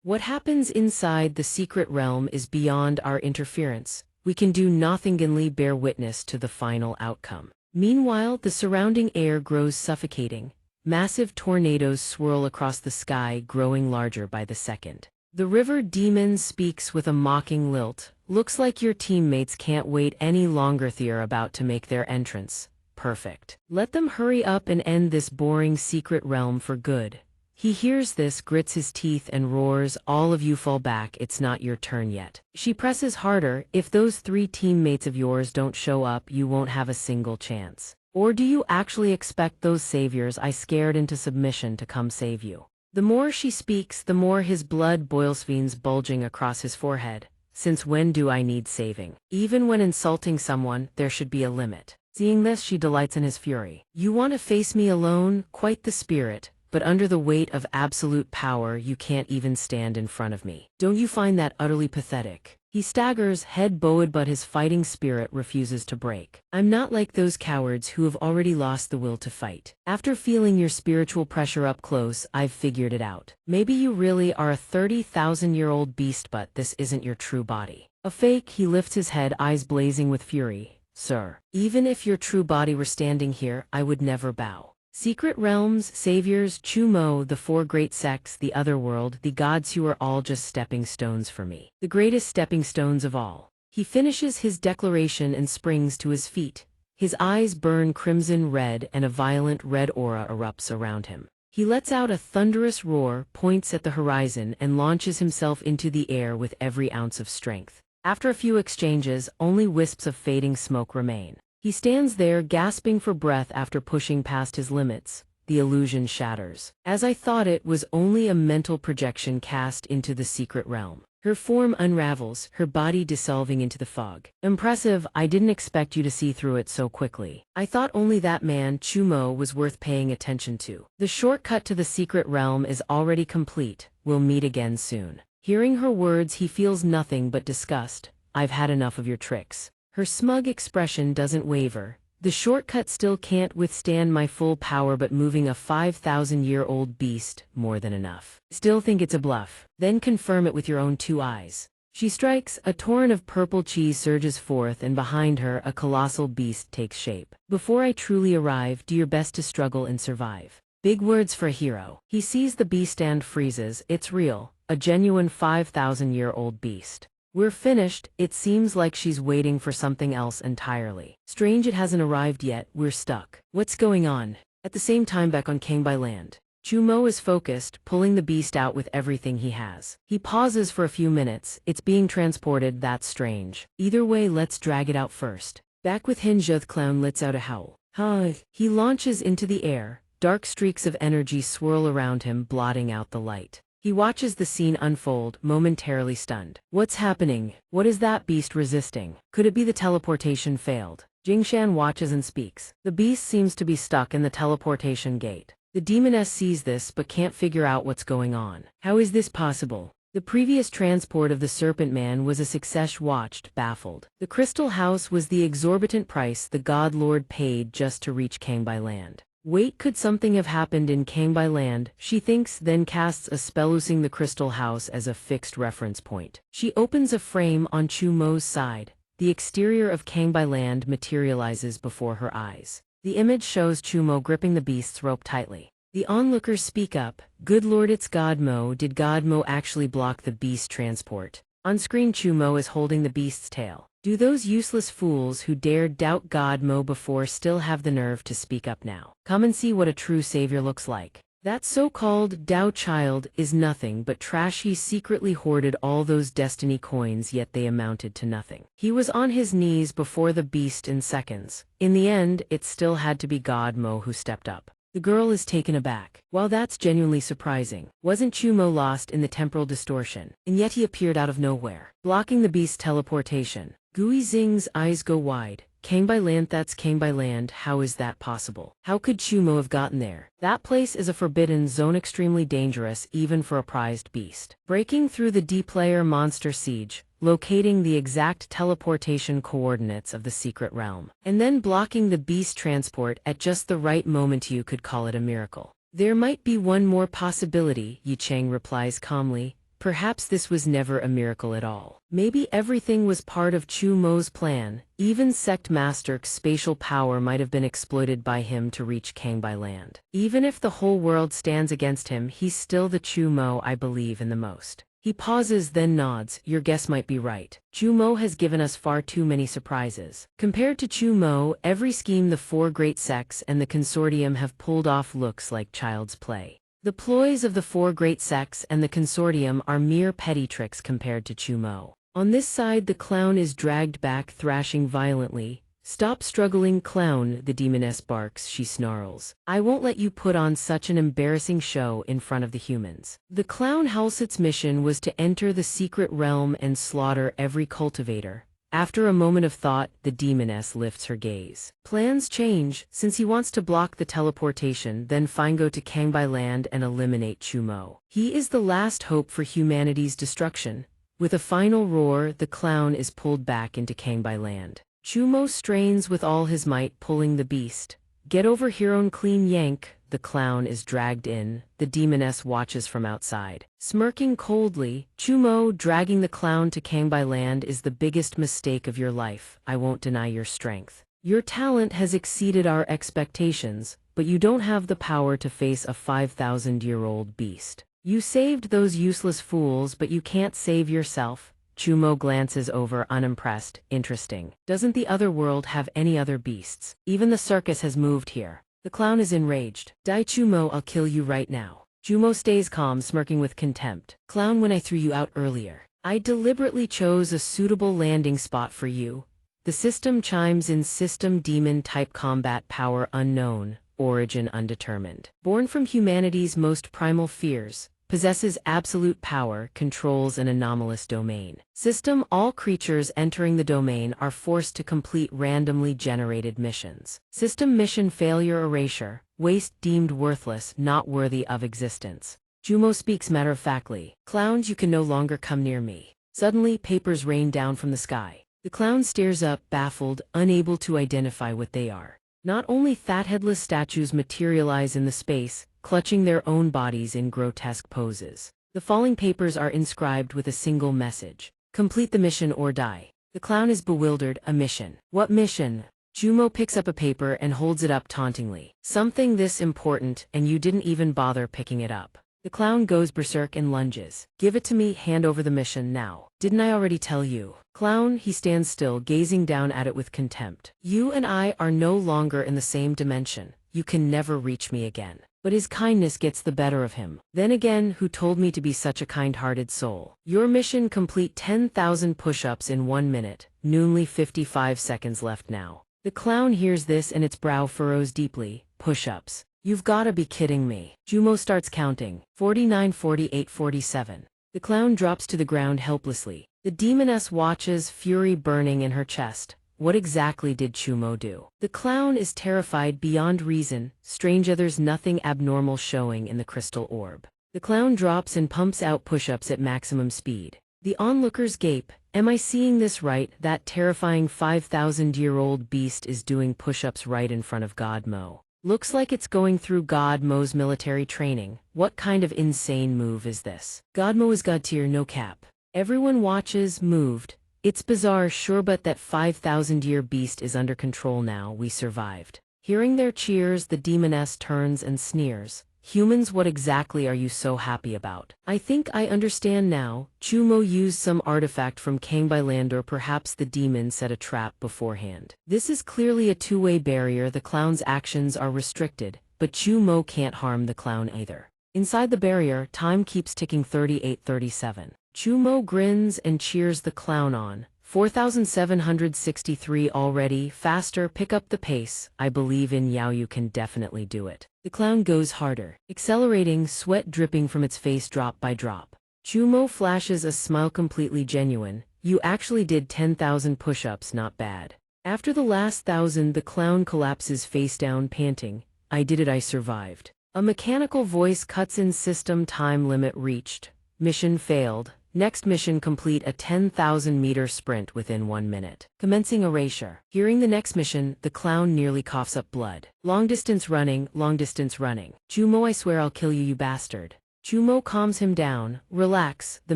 What happens inside the secret realm is beyond our interference. We can do nothingly bear witness to the final outcome. Meanwhile, the surrounding air grows suffocating. Massive tornadoes swirl across the sky, growing larger by the second. The river demon speaks with a mocking lilt. Looks like your teammates can't wait any longer. They're about to make their entrance. Perfect. Let them hurry up and end this boring secret realm for good. He hears this, grits his teeth and roars, all of you fall back, it's not your turn yet. She presses harder, if those 3 teammates of yours don't show up, you won't have a single chance. Or do you actually expect those saviors I scared into submission to come save you? The more she speaks, the more his blood boils, veins bulging across his forehead. Since when do I need saving? Even when insulting someone, there should be a limit. Seeing this, she delights in his fury. You want to face me alone? Quite the spirit, but under the weight of absolute power, you can't even stand in front of me. Don't you find that utterly pathetic? He staggers, head bowed, but his fighting spirit refuses to break. I'm not like those cowards who have already lost the will to fight. After feeling your spiritual pressure up close, I've figured it out. Maybe you really are a 30,000-year-old beast, but this isn't your true body. A fake. He lifts his head, eyes blazing with fury. Sir, even if your true body were standing here, I would never bow. Secret realms, saviors, Chumo, the 4 great sects, the otherworld, the gods, you are all just stepping stones for me. The greatest stepping stones of all. He finishes his declaration and springs to his feet. His eyes burn crimson red and a violent red aura erupts around him. He lets out a thunderous roar, points at the horizon, and launches himself into the air with every ounce of strength. After a few exchanges, only wisps of fading smoke remain. He stands there, gasping for breath after pushing past his limits. The illusion shatters. As I thought, it was only a mental projection cast into the secret realm. Her form unravels, her body dissolving into the fog. Impressive, I didn't expect you to see through it so quickly. I thought only that man, Chumo, was worth paying attention to. The shortcut to the secret realm is already complete. We'll meet again soon. Hearing her words, he feels nothing but disgust. I've had enough of your tricks. Her smug expression doesn't waver. The shortcut still can't withstand my full power, but moving a 5,000-year-old beast, more than enough. Still think it's a bluff? Then confirm it with your own 2 eyes. She strikes, a torrent of purple cheese surges forth, and behind her a colossal beast takes shape. Before I truly arrive, do your best to struggle and survive. Big words for a hero. He sees the beast and freezes. It's real. A genuine 5,000-year-old beast. We're finished. It seems like she's waiting for something else entirely. Strange it hasn't arrived yet. We're stuck. What's going on? At the same time, back on Kangbai land, Chumo is focused, pulling the beast out with everything he has. He pauses for a few minutes. It's being transported. That's strange. Either way, let's drag it out first. Back with Hinja, the clown lets out a howl. Hi. He launches into the air. Dark streaks of energy swirl around him, blotting out the light. He watches the scene unfold, momentarily stunned. What's happening? What is that beast resisting? Could it be the teleportation failed? Jingshan watches and speaks. The beast seems to be stuck in the teleportation gate. The demoness sees this but can't figure out what's going on. How is this possible? The previous transport of the Serpent Man was a success. Watched, baffled. The Crystal House was the exorbitant price the God Lord paid just to reach Kangbai land. Wait, could something have happened in Kangbai land? She thinks, then casts a spell using the crystal house as a fixed reference point. She opens a frame on Chumo's side. The exterior of Kangbai land materializes before her eyes. The image shows Chumo gripping the beast's rope tightly. The onlookers speak up. Good lord, it's Godmo. Did Godmo actually block the beast transport? On screen, Chumo is holding the beast's tail. Do those useless fools who dared doubt Godmo before still have the nerve to speak up now? Come and see what a true savior looks like. That so-called Dao child is nothing but trash. He secretly hoarded all those destiny coins, yet they amounted to nothing. He was on his knees before the beast in seconds. In the end, it still had to be Godmo who stepped up. The girl is taken aback. While that's genuinely surprising, wasn't Chumo lost in the temporal distortion? And yet he appeared out of nowhere, blocking the beast's teleportation. Gui Xing's eyes go wide. Kangbai land, that's Kangbai land, how is that possible? How could Chumo have gotten there? That place is a forbidden zone, extremely dangerous even for a prized beast. Breaking through the D-player monster siege, locating the exact teleportation coordinates of the secret realm, and then blocking the beast transport at just the right moment, you could call it a miracle. There might be one more possibility, Yi Cheng replies calmly. Perhaps this was never a miracle at all. Maybe everything was part of Chumo's plan. Even Sect Master's spatial power might have been exploited by him to reach Kangbai land. Even if the whole world stands against him, he's still the Chumo I believe in the most. He pauses, then nods. Your guess might be right. Chumo has given us far too many surprises. Compared to Chumo, every scheme the four great sects and the consortium have pulled off looks like child's play. The ploys of the four great sects and the consortium are mere petty tricks compared to Chumo. On this side, the clown is dragged back, thrashing violently. Stop struggling, clown, the demoness barks. She snarls. I won't let you put on such an embarrassing show in front of the humans. The clown howls. Its mission was to enter the secret realm and slaughter every cultivator. After a moment of thought, the demoness lifts her gaze. Plans change. Since he wants to block the teleportation, then go to Kangbai land and eliminate Chumo. He is the last hope for humanity's destruction. With a final roar, the clown is pulled back into Kangbai land. Chumo strains with all his might, pulling the beast. Get over here, on clean yank. The clown is dragged in. The demoness watches from outside, smirking coldly. Chumo, dragging the clown to Kangbai land is the biggest mistake of your life. I won't deny your strength. Your talent has exceeded our expectations, but you don't have the power to face a 5,000-year-old beast. You saved those useless fools, but you can't save yourself. Chumo glances over, unimpressed. Interesting. Doesn't the other world have any other beasts? Even the circus has moved here. The clown is enraged. Die, Chumo, I'll kill you right now. Chumo stays calm, smirking with contempt. Clown, when I threw you out earlier, I deliberately chose a suitable landing spot for you. The system chimes in. System demon type, combat power unknown, origin undetermined. Born from humanity's most primal fears, possesses absolute power, controls an anomalous domain. System, all creatures entering the domain are forced to complete randomly generated missions. System mission failure, erasure, waste, deemed worthless, not worthy of existence. Chumo speaks matter-of-factly. Clowns, you can no longer come near me. Suddenly, papers rain down from the sky. The clown stares up, baffled, unable to identify what they are. Not only that, headless statues materialize in the space, clutching their own bodies in grotesque poses. The falling papers are inscribed with a single message. Complete the mission or die. The clown is bewildered. A mission? What mission? Chumo picks up a paper and holds it up tauntingly. Something this important, and you didn't even bother picking it up. The clown goes berserk and lunges. Give it to me, hand over the mission now. Didn't I already tell you? Clown, he stands still, gazing down at it with contempt. You and I are no longer in the same dimension. You can never reach me again. But his kindness gets the better of him. Then again, who told me to be such a kind-hearted soul? Your mission: complete 10,000 push-ups in 1 minute. Noonly 55 seconds left now. The clown hears this and its brow furrows deeply. Push-ups. You've gotta be kidding me. Chumo starts counting. 49, 48, 47. The clown drops to the ground helplessly. The demoness watches, fury burning in her chest. What exactly did Chumo do? The clown is terrified beyond reason. Strange, there's nothing abnormal showing in the crystal orb. The clown drops and pumps out push-ups at maximum speed. The onlookers gape. Am I seeing this right? That terrifying 5,000-year-old beast is doing push-ups right in front of Godmo. Looks like it's going through God Mo's military training. What kind of insane move is this? God Mo is God tier, no cap. Everyone watches, moved. It's bizarre, sure, but that 5,000-year beast is under control now. We survived. Hearing their cheers, the demoness turns and sneers. Humans, what exactly are you so happy about? I think I understand now. Chumo used some artifact from Kangbei land, or perhaps the demon set a trap beforehand. This is clearly a two-way barrier. The clown's actions are restricted, but Chumo can't harm the clown either. Inside the barrier, time keeps ticking. 38:37. Chumo grins and cheers the clown on. 4,763 already. Faster, pick up the pace. I believe in Yao, you can definitely do it. The clown goes harder, accelerating, sweat dripping from its face drop by drop. Chumo flashes a smile, completely genuine. You actually did 10,000 push-ups, not bad. After the last 1,000, the clown collapses face down, panting. I did it, I survived. A mechanical voice cuts in. System time limit reached. Mission failed. Next mission complete a 10,000-meter sprint within 1 minute. Commencing erasure. Hearing the next mission, the clown nearly coughs up blood. Long distance running, long distance running. Chumo, I swear I'll kill you, you bastard. Chumo calms him down. Relax, the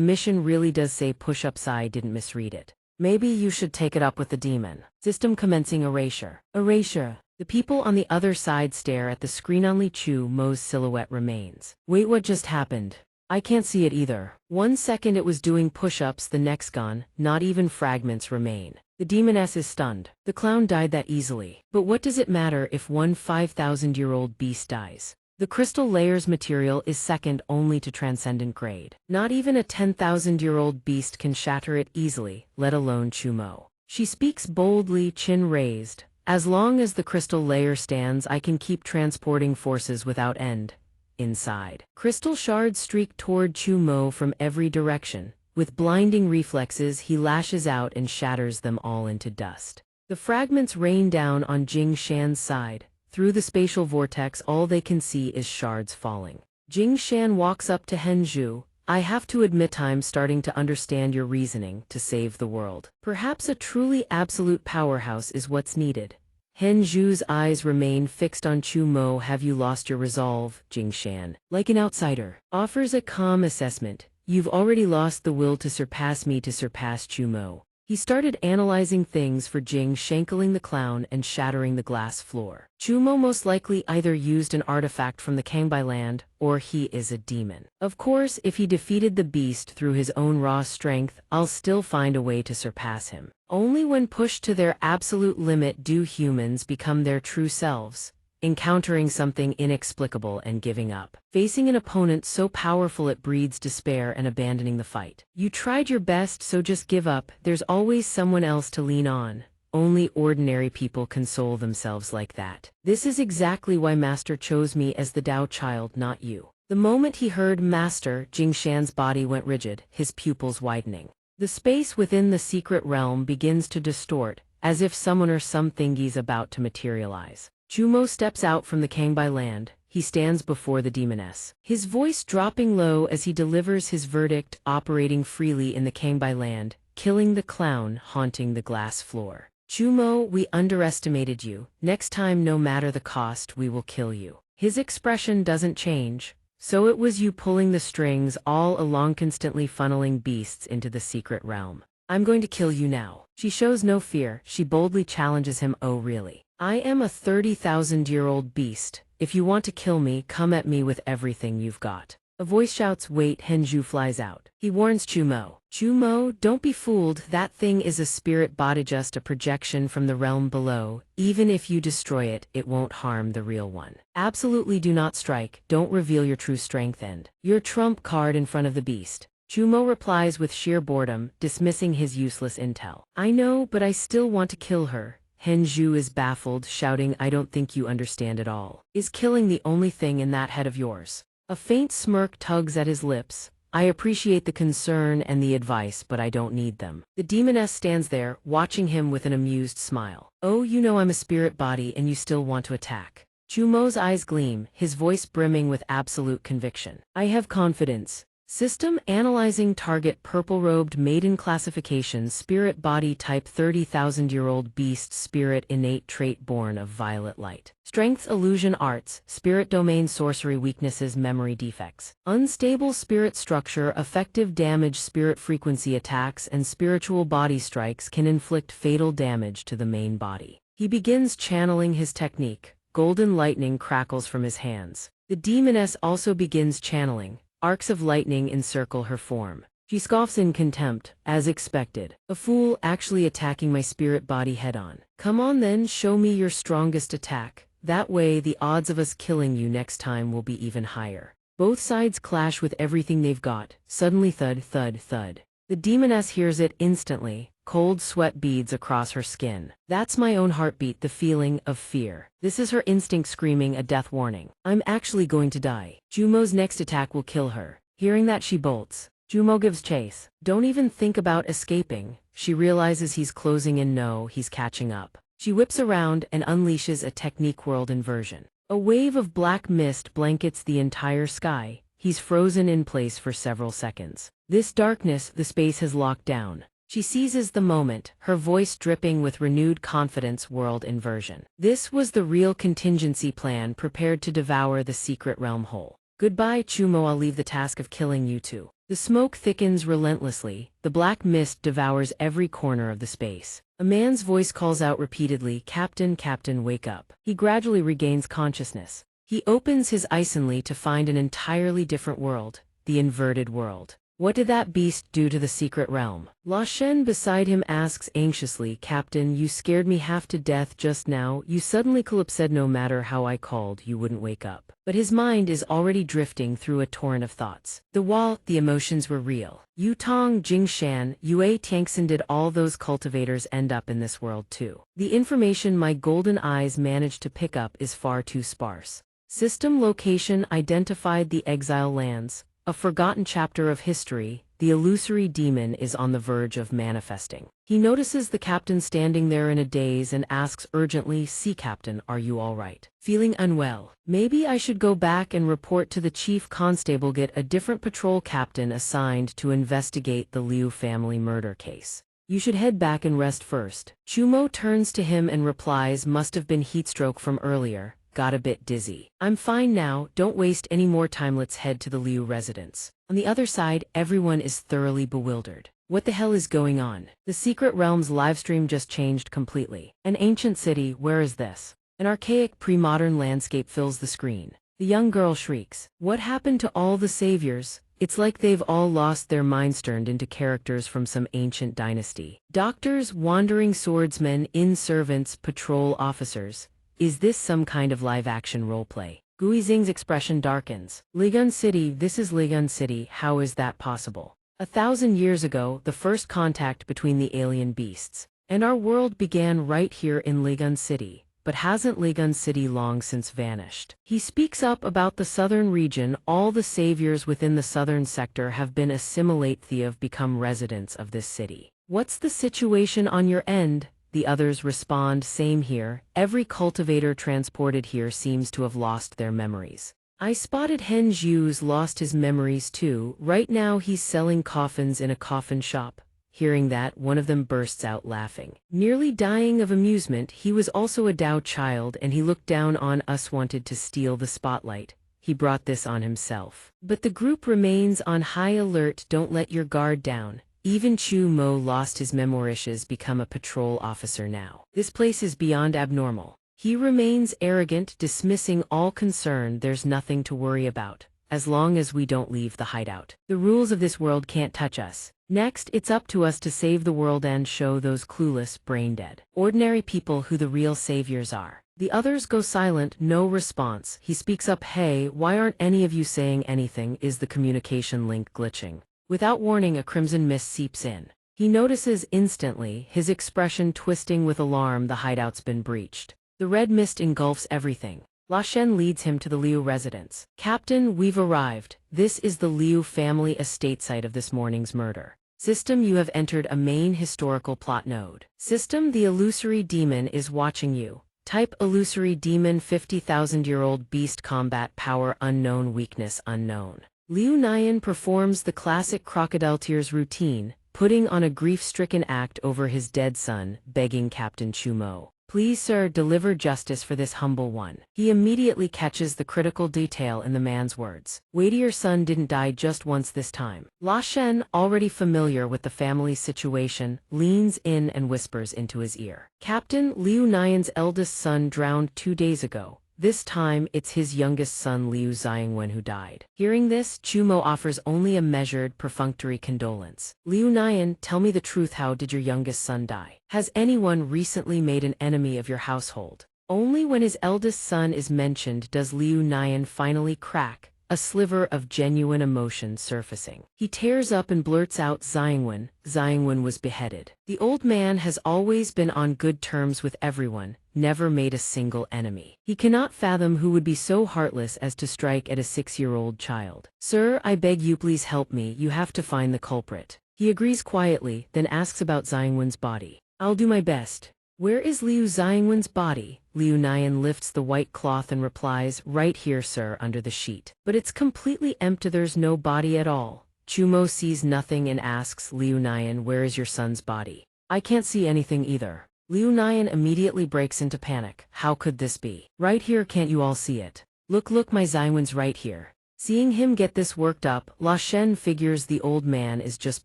mission really does say push-ups, I didn't misread it. Maybe you should take it up with the demon. System commencing erasure. Erasure. The people on the other side stare at the screen. Only Chumo's silhouette remains. Wait, what just happened? I can't see it either. 1 second it was doing push-ups, the next gone, not even fragments remain. The demoness is stunned. The clown died that easily. But what does it matter if one 5,000-year-old beast dies? The crystal layer's material is second only to transcendent grade. Not even a 10,000-year-old beast can shatter it easily, let alone Chumo. She speaks boldly, chin raised. As long as the crystal layer stands, I can keep transporting forces without end. Inside, crystal shards streak toward Chumo from every direction. With blinding reflexes, he lashes out and shatters them all into dust. The fragments rain down on Jing Shan's side. Through the spatial vortex, all they can see is shards falling. Jing Shan walks up to Henju. I have to admit, I'm starting to understand your reasoning to save the world. Perhaps a truly absolute powerhouse is what's needed. Henju's eyes remain fixed on Chumo. Have you lost your resolve? Jing Shan, like an outsider, offers a calm assessment. You've already lost the will to surpass me, to surpass Chumo. He started analyzing things for Jing, shankling the clown and shattering the glass floor. Chumo most likely either used an artifact from the Kangbei land, or he is a demon. Of course, if he defeated the beast through his own raw strength, I'll still find a way to surpass him. Only when pushed to their absolute limit do humans become their true selves. Encountering something inexplicable and giving up. Facing an opponent so powerful it breeds despair and abandoning the fight. You tried your best, so just give up. There's always someone else to lean on. Only ordinary people console themselves like that. This is exactly why Master chose me as the Tao child, not you. The moment he heard Master, Jing Shan's body went rigid, his pupils widening. The space within the secret realm begins to distort, as if someone or something is about to materialize. Chumo steps out from the Kangbei land. He stands before the demoness, his voice dropping low as he delivers his verdict, operating freely in the Kangbei land, killing the clown, haunting the glass floor. Chumo, we underestimated you. Next time, no matter the cost, we will kill you. His expression doesn't change. So it was you pulling the strings all along, constantly funneling beasts into the secret realm. I'm going to kill you now. She shows no fear. She boldly challenges him. Oh really? I am a 30,000-year-old beast. If you want to kill me, come at me with everything you've got. A voice shouts, wait. Henju flies out. He warns Chumo. Chumo, don't be fooled. That thing is a spirit body, just a projection from the realm below. Even if you destroy it, it won't harm the real one. Absolutely do not strike. Don't reveal your true strength and your trump card in front of the beast. Chumo replies with sheer boredom, dismissing his useless intel. I know, but I still want to kill her. Henju is baffled, shouting, I don't think you understand at all. Is killing the only thing in that head of yours? A faint smirk tugs at his lips. I appreciate the concern and the advice, but I don't need them. The demoness stands there, watching him with an amused smile. Oh, you know I'm a spirit body and you still want to attack. Chumo's eyes gleam, his voice brimming with absolute conviction. I have confidence. System analyzing target purple-robed maiden classification spirit body type 30,000-year-old beast spirit innate trait born of violet light. Strength illusion arts, spirit domain sorcery weaknesses memory defects. Unstable spirit structure effective damage spirit frequency attacks and spiritual body strikes can inflict fatal damage to the main body. He begins channeling his technique. Golden lightning crackles from his hands. The demoness also begins channeling. Arcs of lightning encircle her form. She scoffs in contempt, as expected. A fool actually attacking my spirit body head-on. Come on then, show me your strongest attack. That way the odds of us killing you next time will be even higher. Both sides clash with everything they've got. Suddenly thud, thud, thud. The demoness hears it instantly. Cold sweat beads across her skin. That's my own heartbeat, the feeling of fear. This is her instinct screaming a death warning. I'm actually going to die. Jumo's next attack will kill her. Hearing that, she bolts. Jumo gives chase. Don't even think about escaping. She realizes he's closing in. No, he's catching up. She whips around and unleashes a technique world inversion. A wave of black mist blankets the entire sky. He's frozen in place for several seconds. This darkness, the space has locked down. She seizes the moment, her voice dripping with renewed confidence. World inversion. This was the real contingency plan prepared to devour the secret realm whole. Goodbye, Chumo, I'll leave the task of killing you two. The smoke thickens relentlessly, the black mist devours every corner of the space. A man's voice calls out repeatedly, Captain, Captain, wake up. He gradually regains consciousness. He opens his Isenli to find an entirely different world, the inverted world. What did that beast do to the secret realm? La Shen beside him asks anxiously, Captain, you scared me half to death just now. You suddenly said no matter how I called, you wouldn't wake up. But his mind is already drifting through a torrent of thoughts. The emotions were real. Yu Tong, Jing Shan, Yue Tiangxin, did all those cultivators end up in this world too? The information my golden eyes managed to pick up is far too sparse. System location identified the exile lands. A forgotten chapter of history, the illusory demon is on the verge of manifesting. He notices the captain standing there in a daze and asks urgently, See, Captain, are you all right? Feeling unwell. Maybe I should go back and report to the chief constable, get a different patrol captain assigned to investigate the Liu family murder case. You should head back and rest first. Chumo turns to him and replies, must have been heatstroke from earlier. Got a bit dizzy. I'm fine now, don't waste any more time, let's head to the Liu residence. On the other side, everyone is thoroughly bewildered. What the hell is going on? The Secret Realms livestream just changed completely. An ancient city, where is this? An archaic pre-modern landscape fills the screen. The young girl shrieks. What happened to all the saviors? It's like they've all lost their minds, turned into characters from some ancient dynasty. Doctors, wandering swordsmen, inn-servants, patrol officers. Is this some kind of live-action roleplay? Guizing's expression darkens. Ligun City, this is Ligun City, how is that possible? 1,000 years ago, the first contact between the alien beasts. And our world began right here in Ligun City. But hasn't Ligun City long since vanished? He speaks up about the southern region. All the saviors within the southern sector have been assimilated, have become residents of this city. What's the situation on your end? The others respond, same here. Every cultivator transported here seems to have lost their memories. I spotted Hen Zhu's lost his memories too. Right now he's selling coffins in a coffin shop. Hearing that, one of them bursts out laughing. Nearly dying of amusement, he was also a Dao child and he looked down on us, wanted to steal the spotlight. He brought this on himself. But the group remains on high alert, don't let your guard down. Even Chu Mo lost his memories, become a patrol officer now. This place is beyond abnormal. He remains arrogant, dismissing all concern. There's nothing to worry about, as long as we don't leave the hideout. The rules of this world can't touch us. Next, it's up to us to save the world and show those clueless, brain-dead, ordinary people who the real saviors are. The others go silent, no response. He speaks up, hey, why aren't any of you saying anything? Is the communication link glitching? Without warning, a crimson mist seeps in. He notices instantly, his expression twisting with alarm, the hideout's been breached. The red mist engulfs everything. La Shen leads him to the Liu residence. Captain, we've arrived. This is the Liu family estate site of this morning's murder. System, you have entered a main historical plot node. System, the illusory demon is watching you. Type illusory demon, 50,000-year-old beast, combat power unknown, weakness unknown. Liu Nian performs the classic crocodile tears routine, putting on a grief-stricken act over his dead son, begging Captain Chumo, "Please, sir, deliver justice for this humble one." He immediately catches the critical detail in the man's words. "Wait, your son didn't die just once this time." La Shen, already familiar with the family's situation, leans in and whispers into his ear. "Captain, Liu Nian's eldest son drowned 2 days ago. This time, it's his youngest son Liu Xiangwen who died." Hearing this, Chumo offers only a measured, perfunctory condolence. "Liu Nian, tell me the truth, how did your youngest son die? Has anyone recently made an enemy of your household?" Only when his eldest son is mentioned does Liu Nian finally crack, a sliver of genuine emotion surfacing. He tears up and blurts out, Xiangwen was beheaded. The old man has always been on good terms with everyone, never made a single enemy. He cannot fathom who would be so heartless as to strike at a 6-year-old child. "Sir, I beg you please help me, you have to find the culprit." He agrees quietly, then asks about Xiangwen's body. "I'll do my best." "Where is Liu Xiangwen's body?" Liu Nian lifts the white cloth and replies, "Right here, sir, under the sheet." But it's completely empty, there's no body at all. Chumo sees nothing and asks Liu Nian, "Where is your son's body?" "I can't see anything either." Liu Nian immediately breaks into panic. "How could this be? Right here, can't you all see it? Look, my Xiangwen's right here." Seeing him get this worked up, La Shen figures the old man is just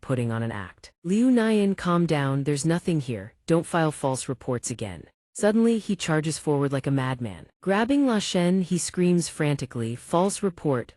putting on an act. "Liu Nian, calm down, there's nothing here, don't file false reports again." Suddenly, he charges forward like a madman. Grabbing La Shen, he screams frantically, false report,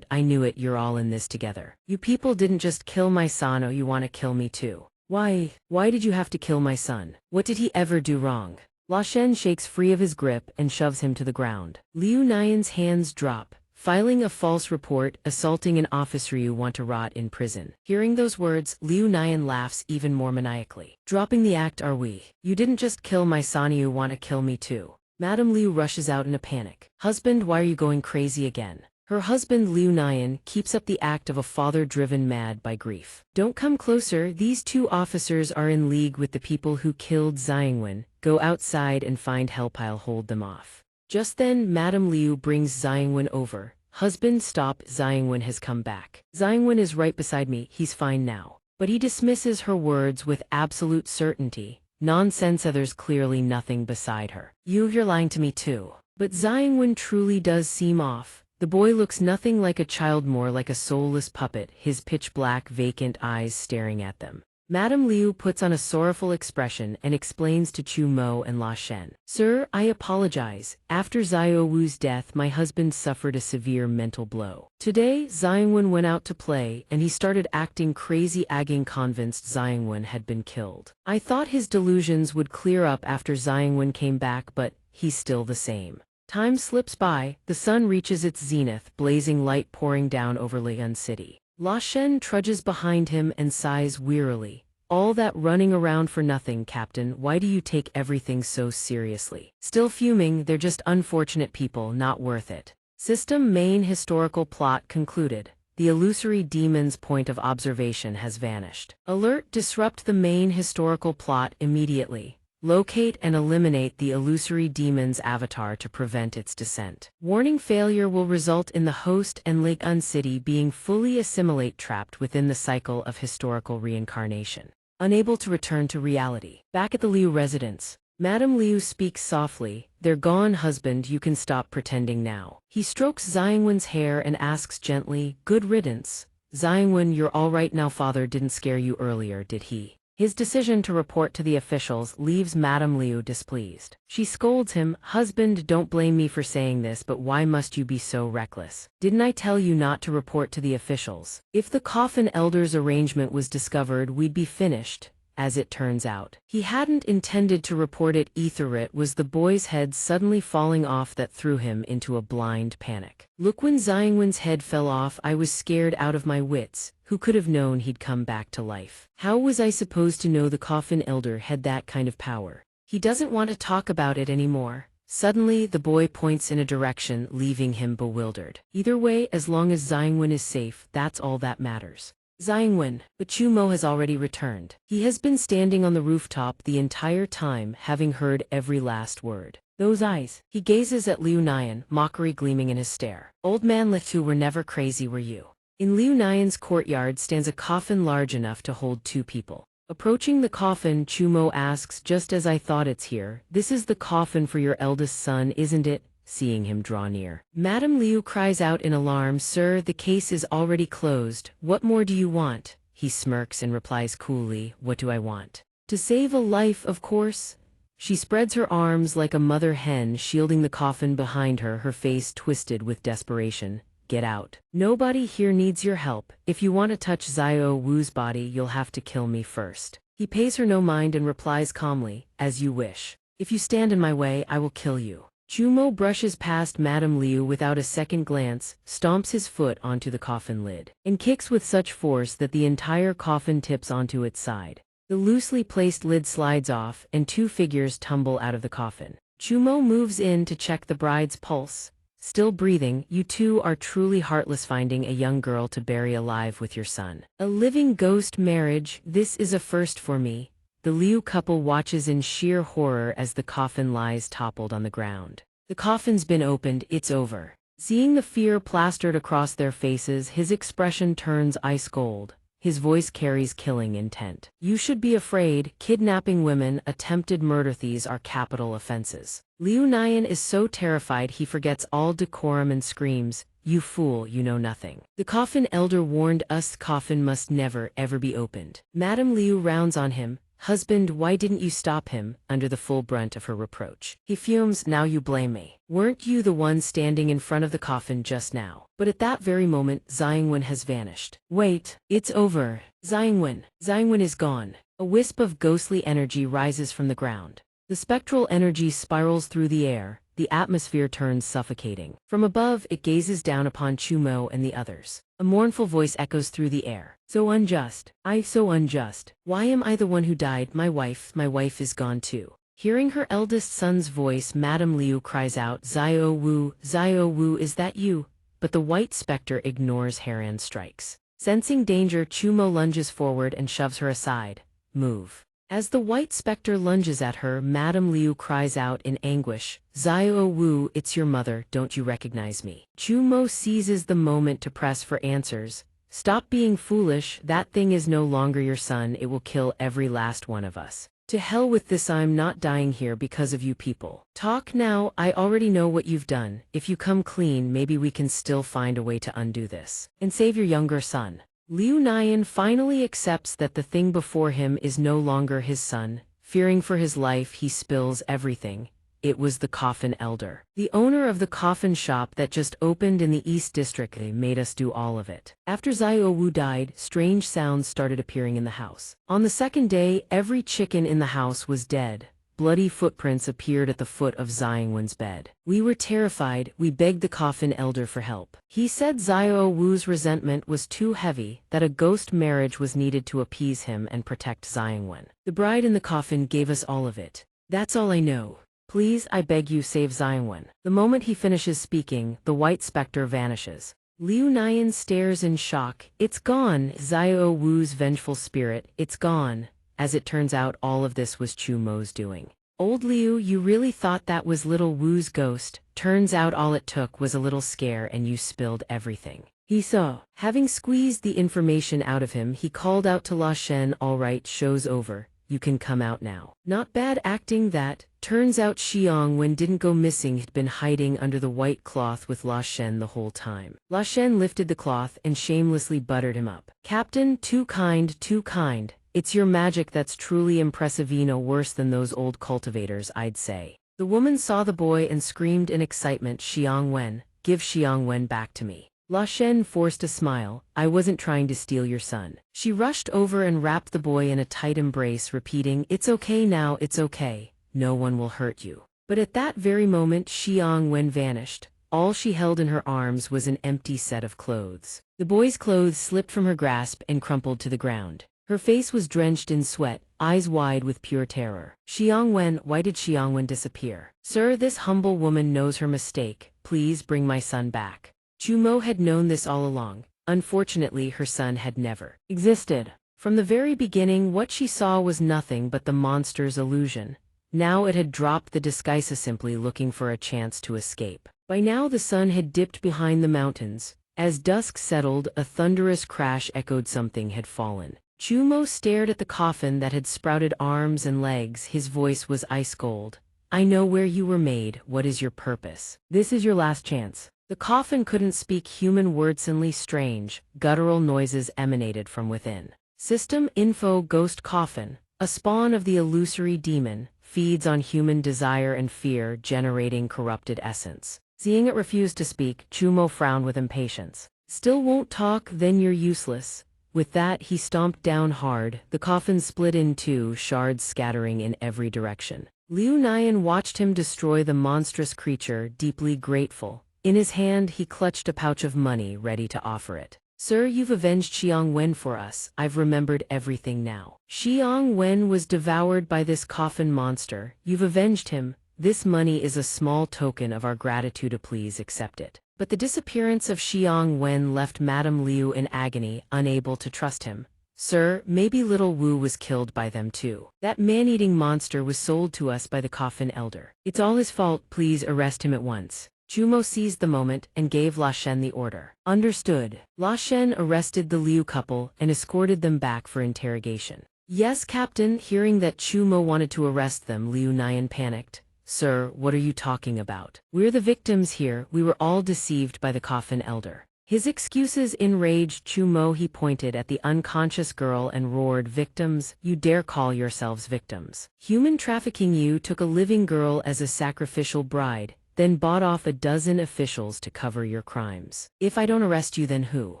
I knew it, you're all in this together. You people didn't just kill my son, oh, you want to kill me too. Why did you have to kill my son? What did he ever do wrong?" La Shen shakes free of his grip and shoves him to the ground. Liu Nian's hands drop. "Filing a false report, assaulting an officer, you want to rot in prison." Hearing those words, Liu Nian laughs even more maniacally. "Dropping the act, are we? You didn't just kill my son, you want to kill me too." Madame Liu rushes out in a panic. "Husband, why are you going crazy again?" Her husband Liu Nian keeps up the act of a father driven mad by grief. "Don't come closer, these two officers are in league with the people who killed Xiangwen. Go outside and find help, I'll hold them off." Just then, Madame Liu brings Xiangwen over. "Husband, stop, Xiangwen has come back. Xiangwen is right beside me, he's fine now." But he dismisses her words with absolute certainty. "Nonsense, there's clearly nothing beside her. You're lying to me too." But Xiangwen truly does seem off. The boy looks nothing like a child, more like a soulless puppet, his pitch-black, vacant eyes staring at them. Madame Liu puts on a sorrowful expression and explains to Chu Mo and La Shen, "Sir, I apologize. After Xiao Wu's death, my husband suffered a severe mental blow. Today, Xiangwen went out to play, and he started acting crazy, convinced Xiangwen had been killed. I thought his delusions would clear up after Xiangwen came back, but he's still the same." Time slips by, the sun reaches its zenith, blazing light pouring down over Lian City. La Shen trudges behind him and sighs wearily. "All that running around for nothing, Captain, why do you take everything so seriously?" Still fuming, "They're just unfortunate people, not worth it." System main historical plot concluded. The illusory demon's point of observation has vanished. Alert, disrupt the main historical plot immediately. Locate and eliminate the illusory demon's avatar to prevent its descent. Warning, failure will result in the host and Lake-Un City being fully assimilate, trapped within the cycle of historical reincarnation. Unable to return to reality. Back at the Liu residence, Madame Liu speaks softly, "They're gone, husband, you can stop pretending now." He strokes Xiangwen's hair and asks gently, "Good riddance. Xiangwen, you're all right now, father didn't scare you earlier, did he?" His decision to report to the officials leaves Madame Liu displeased. She scolds him, "Husband, don't blame me for saying this, but why must you be so reckless? Didn't I tell you not to report to the officials? If the coffin elder's arrangement was discovered, we'd be finished." As it turns out, he hadn't intended to report it either. It was the boy's head suddenly falling off that threw him into a blind panic. "Look, when Xiangwen's head fell off, I was scared out of my wits. Who could have known he'd come back to life? How was I supposed to know the coffin elder had that kind of power?" He doesn't want to talk about it anymore. Suddenly, the boy points in a direction, leaving him bewildered. Either way, as long as Xiangwen is safe, that's all that matters. Xiangwen, but Chu Mo has already returned. He has been standing on the rooftop the entire time, having heard every last word. Those eyes. He gazes at Liu Nian, mockery gleaming in his stare. Old man Liu were never crazy, were you? In Liu Nian's courtyard stands a coffin large enough to hold 2 people. Approaching the coffin, Chumo asks, just as I thought, it's here. This is the coffin for your eldest son, isn't it? Seeing him draw near, Madame Liu cries out in alarm, Sir, the case is already closed. What more do you want? He smirks and replies coolly, What do I want? To save a life, of course. She spreads her arms like a mother hen, shielding the coffin behind her, her face twisted with desperation. Get out. Nobody here needs your help. If you want to touch Xiao Wu's body, you'll have to kill me first. He pays her no mind and replies calmly, As you wish. If you stand in my way, I will kill you. Chumo brushes past Madame Liu without a second glance, stomps his foot onto the coffin lid, and kicks with such force that the entire coffin tips onto its side. The loosely placed lid slides off, and 2 figures tumble out of the coffin. Chumo moves in to check the bride's pulse. Still breathing, you 2 are truly heartless, finding a young girl to bury alive with your son. A living ghost marriage, this is a first for me. The Liu couple watches in sheer horror as the coffin lies toppled on the ground. The coffin's been opened, it's over. Seeing the fear plastered across their faces, his expression turns ice cold. His voice carries killing intent. You should be afraid. Kidnapping women, attempted murder, these are capital offenses. Liu Nian is so terrified he forgets all decorum and screams, You fool, you know nothing. The coffin elder warned us, coffin must never, ever be opened. Madame Liu rounds on him, Husband, why didn't you stop him? Under the full brunt of her reproach. He fumes, Now you blame me. Weren't you the one standing in front of the coffin just now? But at that very moment, Xianxia has vanished. Wait, it's over. Xianxia is gone. A wisp of ghostly energy rises from the ground. The spectral energy spirals through the air. The atmosphere turns suffocating. From above, it gazes down upon Chumo and the others. A mournful voice echoes through the air. So unjust. So unjust. Why am I the one who died? My wife is gone too. Hearing her eldest son's voice, Madame Liu cries out, Xiao Wu, is that you? But the white specter ignores her and strikes. Sensing danger, Chumo lunges forward and shoves her aside. Move. As the white specter lunges at her, Madame Liu cries out in anguish, Xiao Wu, it's your mother, don't you recognize me? Chumo seizes the moment to press for answers. Stop being foolish, that thing is no longer your son, it will kill every last one of us. To hell with this, I'm not dying here because of you people. Talk now, I already know what you've done. If you come clean, maybe we can still find a way to undo this. And save your younger son. Liu Nian finally accepts that the thing before him is no longer his son. Fearing for his life, he spills everything. It was the coffin elder. The owner of the coffin shop that just opened in the East District. They made us do all of it. After Xiao Wu died, strange sounds started appearing in the house. On the second day, every chicken in the house was dead. Bloody footprints appeared at the foot of Xianxuan's bed. We were terrified, we begged the coffin elder for help. He said Xiao Wu's resentment was too heavy, that a ghost marriage was needed to appease him and protect Xianxuan. The bride in the coffin gave us all of it. That's all I know. Please, I beg you, save Xianxuan. The moment he finishes speaking, the white specter vanishes. Liu Nian stares in shock. It's gone. Xiao Wu's vengeful spirit, it's gone. As it turns out, all of this was Chumo's doing. Old Liu, you really thought that was little Wu's ghost? Turns out all it took was a little scare and you spilled everything. He saw. Having squeezed the information out of him, he called out to La Shen, All right, show's over. You can come out now. Not bad acting that. Turns out Xianxuan didn't go missing, he'd been hiding under the white cloth with La Shen the whole time. La Shen lifted the cloth and shamelessly buttered him up. Captain, too kind, too kind. It's your magic that's truly impressive, worse than those old cultivators, I'd say. The woman saw the boy and screamed in excitement, Xianxuan, give Xianxuan back to me. La Shen forced a smile, I wasn't trying to steal your son. She rushed over and wrapped the boy in a tight embrace, repeating, It's okay now, it's okay. No one will hurt you. But at that very moment, Xianxuan vanished. All she held in her arms was an empty set of clothes. The boy's clothes slipped from her grasp and crumpled to the ground. Her face was drenched in sweat, eyes wide with pure terror. Xianxuan, why did Xianxuan disappear? Sir, this humble woman knows her mistake. Please bring my son back. Chumo had known this all along. Unfortunately, her son had never existed. From the very beginning, what she saw was nothing but the monster's illusion. Now it had dropped the disguise simply looking for a chance to escape. By now the sun had dipped behind the mountains. As dusk settled, a thunderous crash echoed. Something had fallen. Chumo stared at the coffin that had sprouted arms and legs. His voice was ice cold. I know where you were made. What is your purpose? This is your last chance. The coffin couldn't speak human words. Suddenly strange, guttural noises emanated from within. System info ghost coffin, a spawn of the illusory demon, feeds on human desire and fear, generating corrupted essence. Seeing it refused to speak, Chumo frowned with impatience. Still won't talk? Then you're useless. With that, he stomped down hard. The coffin split in two, shards scattering in every direction. Liu Nian watched him destroy the monstrous creature, deeply grateful. In his hand, he clutched a pouch of money, ready to offer it. Sir, you've avenged Xiang Wen for us. I've remembered everything now. Xiang Wen was devoured by this coffin monster. You've avenged him. This money is a small token of our gratitude. Please accept it. But the disappearance of Xiang Wen left Madame Liu in agony, unable to trust him. Sir, maybe little Wu was killed by them too. That man-eating monster was sold to us by the coffin elder. It's all his fault. Please arrest him at once. Chumo seized the moment and gave La Shen the order. Understood. La Shen arrested the Liu couple and escorted them back for interrogation. Yes, Captain. Hearing that Chumo wanted to arrest them, Liu Nian panicked. Sir, what are you talking about? We're the victims here. We were all deceived by the coffin elder. His excuses enraged Chumo. He pointed at the unconscious girl and roared, victims? You dare call yourselves victims? Human trafficking. You took a living girl as a sacrificial bride, then bought off a dozen officials to cover your crimes. If I don't arrest you, then who?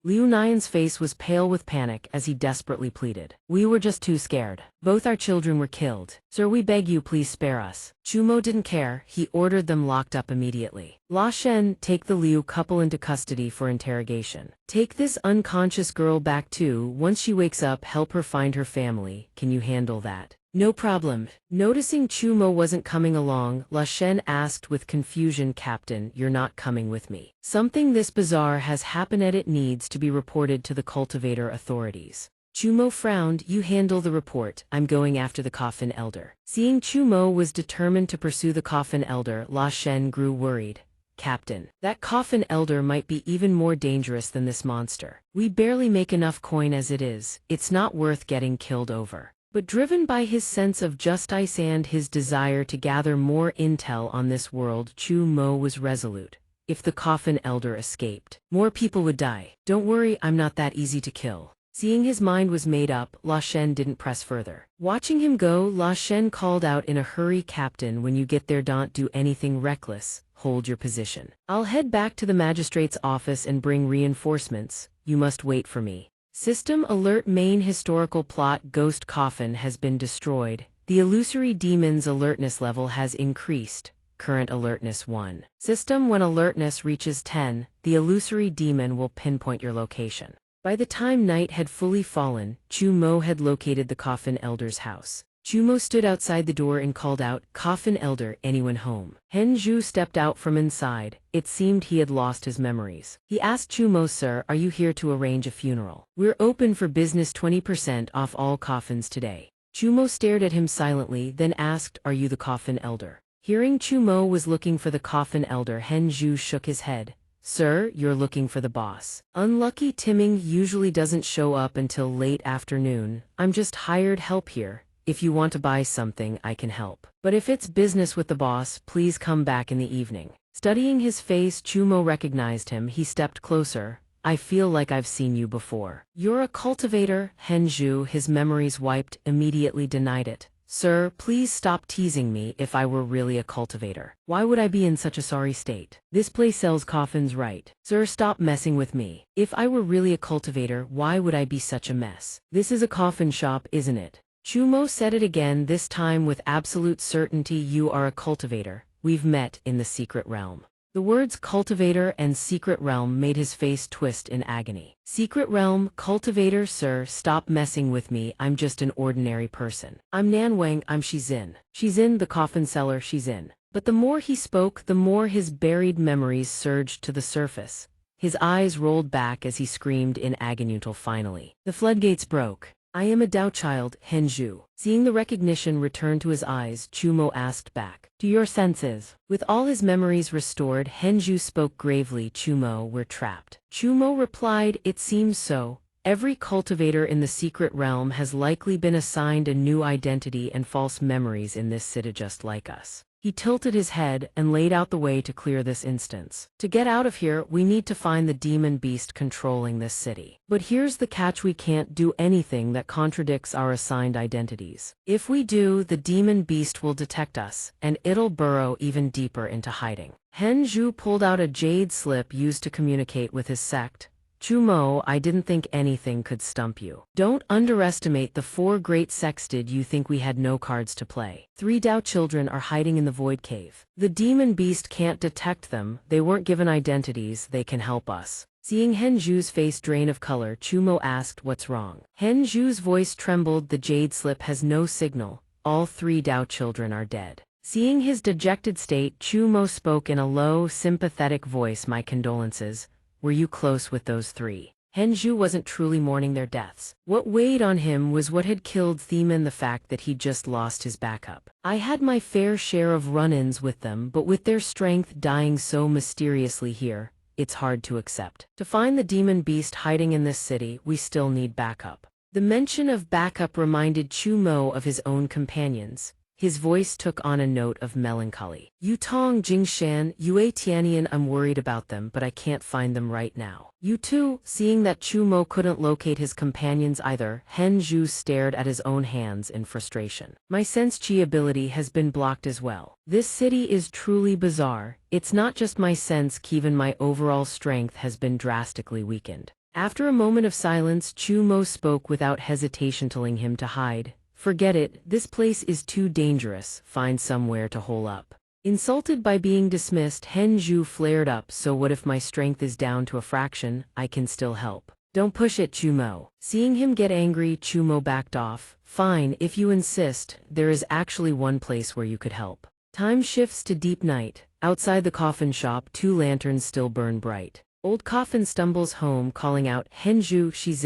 Liu Nian's face was pale with panic as he desperately pleaded. We were just too scared. Both our children were killed. Sir, we beg you, please spare us. Chumo didn't care. He ordered them locked up immediately. La Shen, take the Liu couple into custody for interrogation. Take this unconscious girl back too. Once she wakes up, help her find her family. Can you handle that? No problem. Noticing Chumo wasn't coming along, La Shen asked with confusion, Captain, you're not coming with me. Something this bizarre has happened and it needs to be reported to the cultivator authorities. Chumo frowned. You handle the report. I'm going after the coffin elder. Seeing Chumo was determined to pursue the coffin elder, La Shen grew worried. Captain, that coffin elder might be even more dangerous than this monster. We barely make enough coin as it is. It's not worth getting killed over. But driven by his sense of justice and his desire to gather more intel on this world, Chumo was resolute. If the coffin elder escaped, more people would die. Don't worry, I'm not that easy to kill. Seeing his mind was made up, La Shen didn't press further. Watching him go, La Shen called out in a hurry, Captain, when you get there, don't do anything reckless. Hold your position. I'll head back to the magistrate's office and bring reinforcements. You must wait for me. System alert. Main historical plot. Ghost coffin has been destroyed. The illusory demon's alertness level has increased. Current alertness 1. System, when alertness reaches 10, the illusory demon will pinpoint your location. By the time night had fully fallen, Chumo had located the coffin elder's house. Chumo stood outside the door and called out, Coffin elder, anyone home? Henju stepped out from inside. It seemed he had lost his memories. He asked Chumo, Sir, are you here to arrange a funeral? We're open for business, 20% off all coffins today. Chumo stared at him silently, then asked, Are you the coffin elder? Hearing Chumo was looking for the coffin elder, Henju shook his head. Sir, you're looking for the boss. Unlucky Timing usually doesn't show up until late afternoon. I'm just hired help here. If you want to buy something, I can help. But if it's business with the boss, please come back in the evening. Studying his face, Chumo recognized him. He stepped closer. I feel like I've seen you before. You're a cultivator? Henju, his memories wiped, immediately denied it. Sir, please stop teasing me. If I were really a cultivator, why would I be in such a sorry state? This place sells coffins, right? Sir, stop messing with me. If I were really a cultivator, why would I be such a mess? This is a coffin shop, isn't it? Chumo said it again, this time with absolute certainty. You are a cultivator. We've met in the secret realm. The words cultivator and secret realm made his face twist in agony. Secret realm, cultivator? Sir, stop messing with me. I'm just an ordinary person. I'm Nanwang. I'm Shizin. Shizin, the coffin seller, Shizin. But the more he spoke, the more his buried memories surged to the surface. His eyes rolled back as he screamed in agony until finally the floodgates broke. I am a Dao child, Henju. Seeing the recognition return to his eyes, Chumo asked back. To your senses. With all his memories restored, Henju spoke gravely. Chumo, we're trapped. Chumo replied, it seems so. Every cultivator in the secret realm has likely been assigned a new identity and false memories in this city just like us. He tilted his head and laid out the way to clear this instance. To get out of here, we need to find the demon beast controlling this city. But here's the catch, we can't do anything that contradicts our assigned identities. If we do, the demon beast will detect us, and it'll burrow even deeper into hiding. Henju pulled out a jade slip used to communicate with his sect. Chumo, I didn't think anything could stump you. Don't underestimate the 4 great sects. Did you think we had no cards to play? 3 Dao children are hiding in the void cave. The demon beast can't detect them, they weren't given identities, they can help us. Seeing Henju's face drain of color, Chumo asked what's wrong. Henju's voice trembled, the jade slip has no signal, all 3 Dao children are dead. Seeing his dejected state, Chumo spoke in a low, sympathetic voice, my condolences. Were you close with those 3? Henju wasn't truly mourning their deaths. What weighed on him was what had killed Theman, the fact that he'd just lost his backup. I had my fair share of run-ins with them, but with their strength dying so mysteriously here, it's hard to accept. To find the demon beast hiding in this city, we still need backup. The mention of backup reminded Chumo of his own companions. His voice took on a note of melancholy. Yutong, Jingshan, Yue Tianian, I'm worried about them, but I can't find them right now. You too? Seeing that Chumo couldn't locate his companions either, Henju stared at his own hands in frustration. My sense chi ability has been blocked as well. This city is truly bizarre. It's not just my sense ki, even my overall strength has been drastically weakened. After a moment of silence, Chumo spoke without hesitation, telling him to hide. Forget it, this place is too dangerous, find somewhere to hole up. Insulted by being dismissed, Henju flared up, so what if my strength is down to a fraction, I can still help. Don't push it, Chumo. Seeing him get angry, Chumo backed off. Fine, if you insist, there is actually one place where you could help. Time shifts to deep night. Outside the coffin shop, 2 lanterns still burn bright. Old Coffin stumbles home, calling out, Henju, she's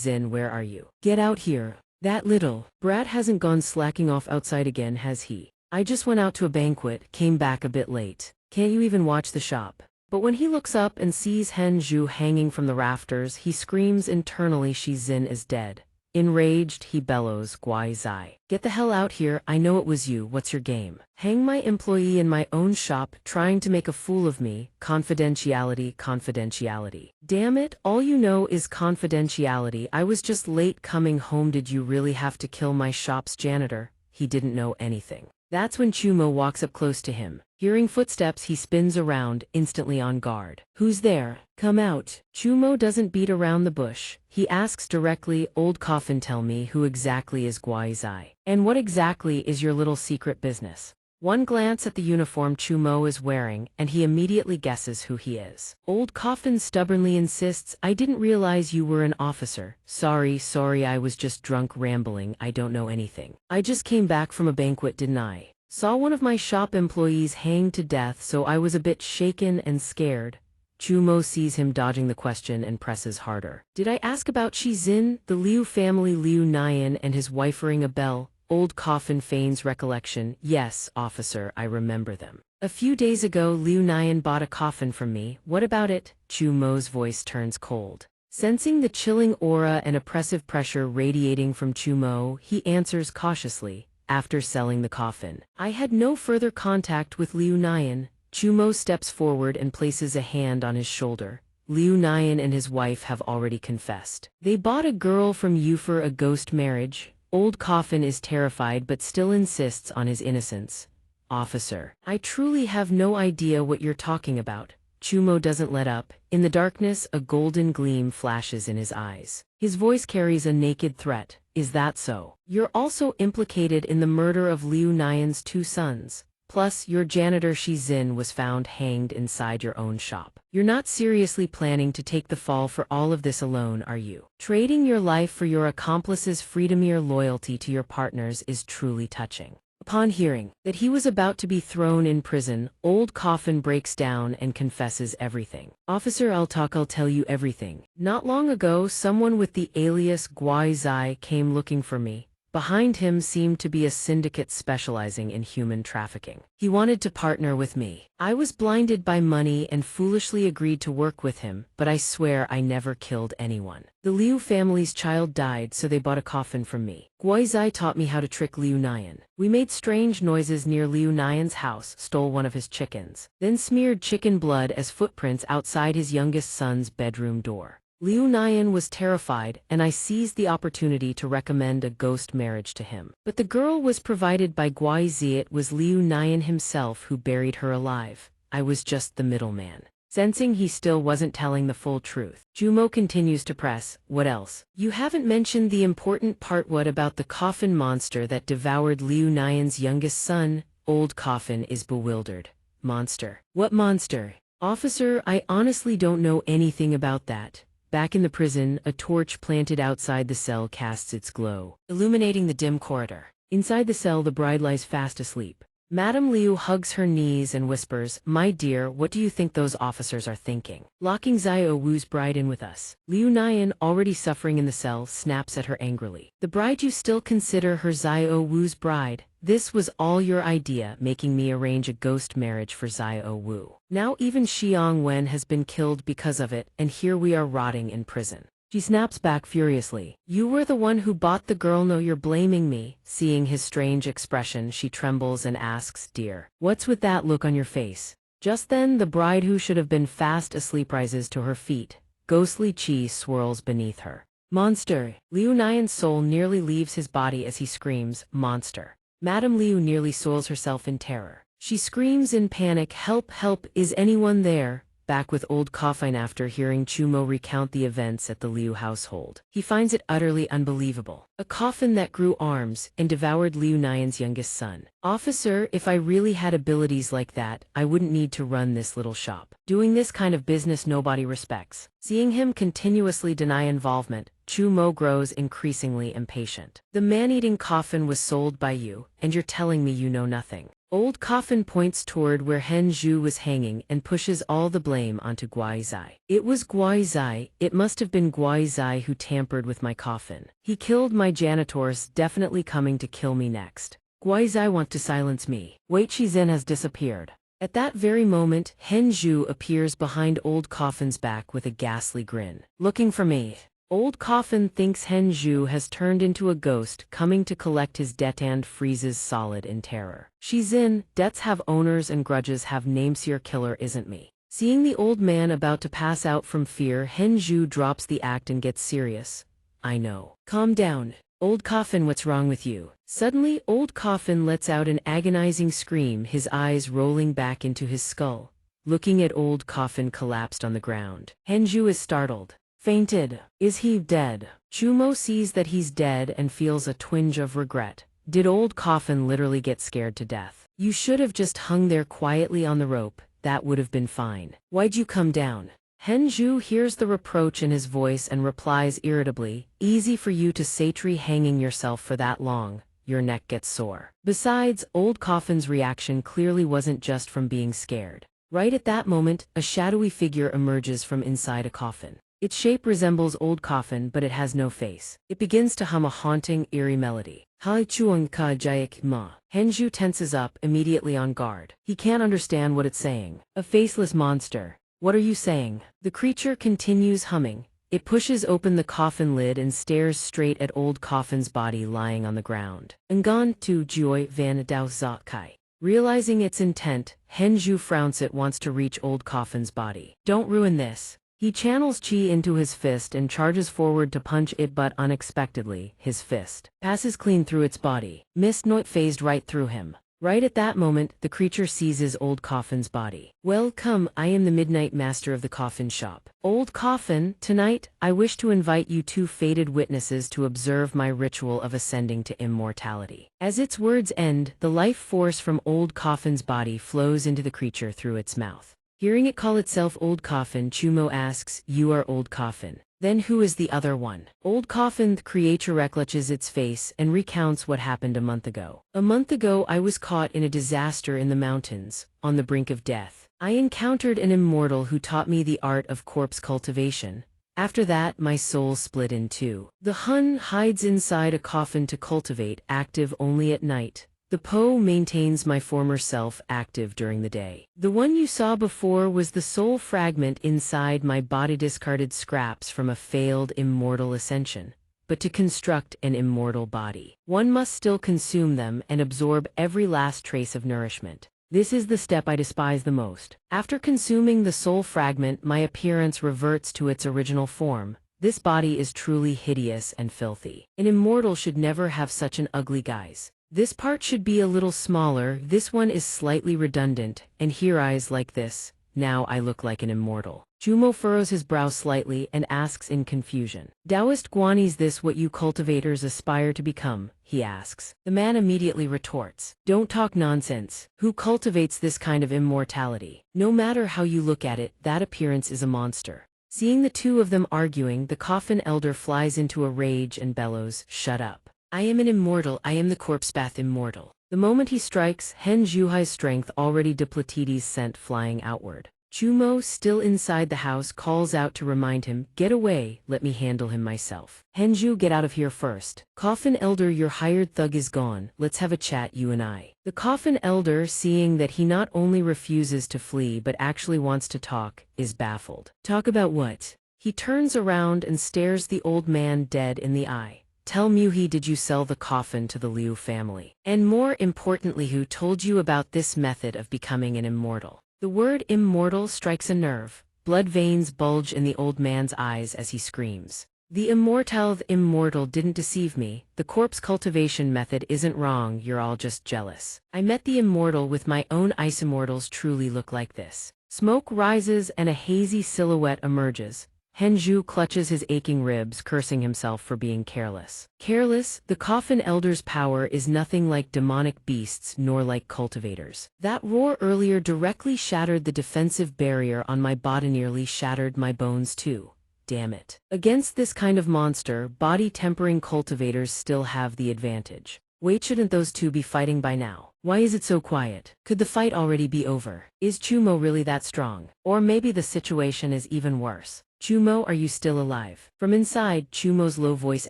in, where are you? Get out here. That little brat hasn't gone slacking off outside again, has he? I just went out to a banquet, came back a bit late. Can't you even watch the shop? But when he looks up and sees Henju hanging from the rafters, he screams internally, Shizin is dead. Enraged, he bellows, Guai Zai. Get the hell out here, I know it was you, what's your game? Hang my employee in my own shop, trying to make a fool of me, confidentiality, confidentiality. Damn it, all you know is confidentiality, I was just late coming home, did you really have to kill my shop's janitor? He didn't know anything. That's when Chumo walks up close to him. Hearing footsteps, he spins around, instantly on guard. Who's there? Come out. Chumo doesn't beat around the bush. He asks directly, Old Coffin, tell me who exactly is Guai Zai. And what exactly is your little secret business? One glance at the uniform Chumo is wearing, and he immediately guesses who he is. Old Coffin stubbornly insists, I didn't realize you were an officer. Sorry, I was just drunk rambling, I don't know anything. I just came back from a banquet, didn't I? Saw one of my shop employees hanged to death, so I was a bit shaken and scared. Chumo sees him dodging the question and presses harder. Did I ask about Shizin? The Liu family, Liu Nian and his wife, ring a bell? Old Coffin feigns recollection. Yes, officer, I remember them. A few days ago, Liu Nian bought a coffin from me. What about it? Chumo's voice turns cold. Sensing the chilling aura and oppressive pressure radiating from Chumo, he answers cautiously. After selling the coffin, I had no further contact with Liu Nian. Chumo steps forward and places a hand on his shoulder. Liu Nian and his wife have already confessed. They bought a girl from you for a ghost marriage. Old Coffin is terrified but still insists on his innocence. Officer, I truly have no idea what you're talking about. Chumo doesn't let up. In the darkness, a golden gleam flashes in his eyes. His voice carries a naked threat. Is that so? You're also implicated in the murder of Liu Nian's 2 sons. Plus, your janitor Shizin was found hanged inside your own shop. You're not seriously planning to take the fall for all of this alone, are you? Trading your life for your accomplice's freedom, your loyalty to your partners is truly touching. Upon hearing that he was about to be thrown in prison, Old Coffin breaks down and confesses everything. Officer, I'll tell you everything. Not long ago, someone with the alias Guai Zai came looking for me. Behind him seemed to be a syndicate specializing in human trafficking. He wanted to partner with me. I was blinded by money and foolishly agreed to work with him, but I swear I never killed anyone. The Liu family's child died, so they bought a coffin from me. Guizai taught me how to trick Liu Nian. We made strange noises near Liu Nian's house, stole one of his chickens, then smeared chicken blood as footprints outside his youngest son's bedroom door. Liu Nian was terrified, and I seized the opportunity to recommend a ghost marriage to him. But the girl was provided by Guizai. It was Liu Nian himself who buried her alive. I was just the middleman. Sensing he still wasn't telling the full truth, Jumo continues to press, what else? You haven't mentioned the important part. What about the coffin monster that devoured Liu Nian's youngest son? Old Coffin is bewildered. Monster? What monster? Officer, I honestly don't know anything about that. Back in the prison, a torch planted outside the cell casts its glow, illuminating the dim corridor. Inside the cell, the bride lies fast asleep. Madame Liu hugs her knees and whispers, my dear, what do you think those officers are thinking? Locking Xiao Wu's bride in with us. Liu Nian, already suffering in the cell, snaps at her angrily. The bride, you still consider her Xiao Wu's bride? This was all your idea, making me arrange a ghost marriage for Xiao Wu. Now even Xiang Wen has been killed because of it, and here we are rotting in prison. She snaps back furiously. You were the one who bought the girl. No, you're blaming me. Seeing his strange expression, she trembles and asks, dear, what's with that look on your face? Just then, the bride, who should have been fast asleep, rises to her feet. Ghostly chi swirls beneath her. Monster! Liu Nian's soul nearly leaves his body as he screams, monster. Madame Liu nearly soils herself in terror. She screams in panic, help, help, is anyone there? Back with Old Coffin after hearing Chumo recount the events at the Liu household. He finds it utterly unbelievable. A coffin that grew arms and devoured Liu Nian's youngest son. Officer, if I really had abilities like that, I wouldn't need to run this little shop. Doing this kind of business nobody respects. Seeing him continuously deny involvement, Chumo grows increasingly impatient. The man-eating coffin was sold by you, and you're telling me you know nothing. Old Coffin points toward where Hen Zhu was hanging and pushes all the blame onto Guizai. It was Guizai. It must have been Guizai who tampered with my coffin. He killed my janitors, definitely coming to kill me next. Guizai wants to silence me. Wei Qizhen has disappeared. At that very moment, Hen Zhu appears behind Old Coffin's back with a ghastly grin. Looking for me. Old Coffin thinks Hen Zhu has turned into a ghost coming to collect his debt and freezes solid in terror. Shizin, debts have owners and grudges have names. Your killer isn't me. Seeing the old man about to pass out from fear, Hen Zhu drops the act and gets serious. I know. Calm down. Old Coffin, what's wrong with you? Suddenly, Old Coffin lets out an agonizing scream, his eyes rolling back into his skull. Looking at Old Coffin collapsed on the ground. Hen Zhu is startled. Fainted. Is he dead? Chumo sees that he's dead and feels a twinge of regret. Did Old Coffin literally get scared to death? You should have just hung there quietly on the rope. That would have been fine. Why'd you come down? Hen Zhu hears the reproach in his voice and replies irritably, easy for you to say hanging yourself for that long. Your neck gets sore. Besides, Old Coffin's reaction clearly wasn't just from being scared. Right at that moment, a shadowy figure emerges from inside a coffin. Its shape resembles Old Coffin, but it has no face. It begins to hum a haunting, eerie melody. Hai chuang ka jayak ma. Hen Zhu tenses up, immediately on guard. He can't understand what it's saying. A faceless monster. What are you saying? The creature continues humming. It pushes open the coffin lid and stares straight at Old Coffin's body lying on the ground. Ngan tu joy van dao za kai. Realizing its intent, Hen Zhu frowns. It wants to reach Old Coffin's body. Don't ruin this. He channels chi into his fist and charges forward to punch it, but unexpectedly, his fist passes clean through its body. Mist Noit phased right through him. Right at that moment, the creature seizes Old Coffin's body. Welcome, I am the Midnight Master of the Coffin Shop. Old Coffin, tonight, I wish to invite you two fated witnesses to observe my ritual of ascending to immortality. As its words end, the life force from Old Coffin's body flows into the creature through its mouth. Hearing it call itself Old Coffin, Chumo asks, you are Old Coffin. Then who is the other one? Old coffin creature clutches its face and recounts what happened a month ago. A month ago I was caught in a disaster in the mountains, on the brink of death. I encountered an immortal who taught me the art of corpse cultivation. After that, my soul split in two. The Hun hides inside a coffin to cultivate, active only at night. The Po maintains my former self active during the day. The one you saw before was the soul fragment inside my body, discarded scraps from a failed immortal ascension. But to construct an immortal body, one must still consume them and absorb every last trace of nourishment. This is the step I despise the most. After consuming the soul fragment, my appearance reverts to its original form. This body is truly hideous and filthy. An immortal should never have such an ugly guise. This part should be a little smaller, this one is slightly redundant, and here eyes like this. Now I look like an immortal. Chumo furrows his brow slightly and asks in confusion. Taoist Guan, is this what you cultivators aspire to become? He asks. The man immediately retorts. Don't talk nonsense. Who cultivates this kind of immortality? No matter how you look at it, that appearance is a monster. Seeing the two of them arguing, the coffin elder flies into a rage and bellows, shut up. I am an immortal, I am the corpse bath immortal. The moment he strikes, Hen Zhuhai's strength already depleted, sent flying outward. Chumo, still inside the house, calls out to remind him, get away, let me handle him myself. Henju, get out of here first. Coffin elder, your hired thug is gone, let's have a chat, you and I. The coffin elder, seeing that he not only refuses to flee but actually wants to talk, is baffled. Talk about what? He turns around and stares the old man dead in the eye. Tell me, did you sell the coffin to the Liu family? And more importantly, who told you about this method of becoming an immortal? The word immortal strikes a nerve. Blood veins bulge in the old man's eyes as he screams. The immortal didn't deceive me. The corpse cultivation method isn't wrong, you're all just jealous. I met the immortal with my own eyes. Immortals truly look like this. Smoke rises and a hazy silhouette emerges. Henju clutches his aching ribs, cursing himself for being careless. Careless, the coffin elder's power is nothing like demonic beasts nor like cultivators. That roar earlier directly shattered the defensive barrier on my body, nearly shattered my bones too. Damn it. Against this kind of monster, body-tempering cultivators still have the advantage. Wait, shouldn't those two be fighting by now? Why is it so quiet? Could the fight already be over? Is Chumo really that strong? Or maybe the situation is even worse. Chumo, are you still alive? From inside, Chumo's low voice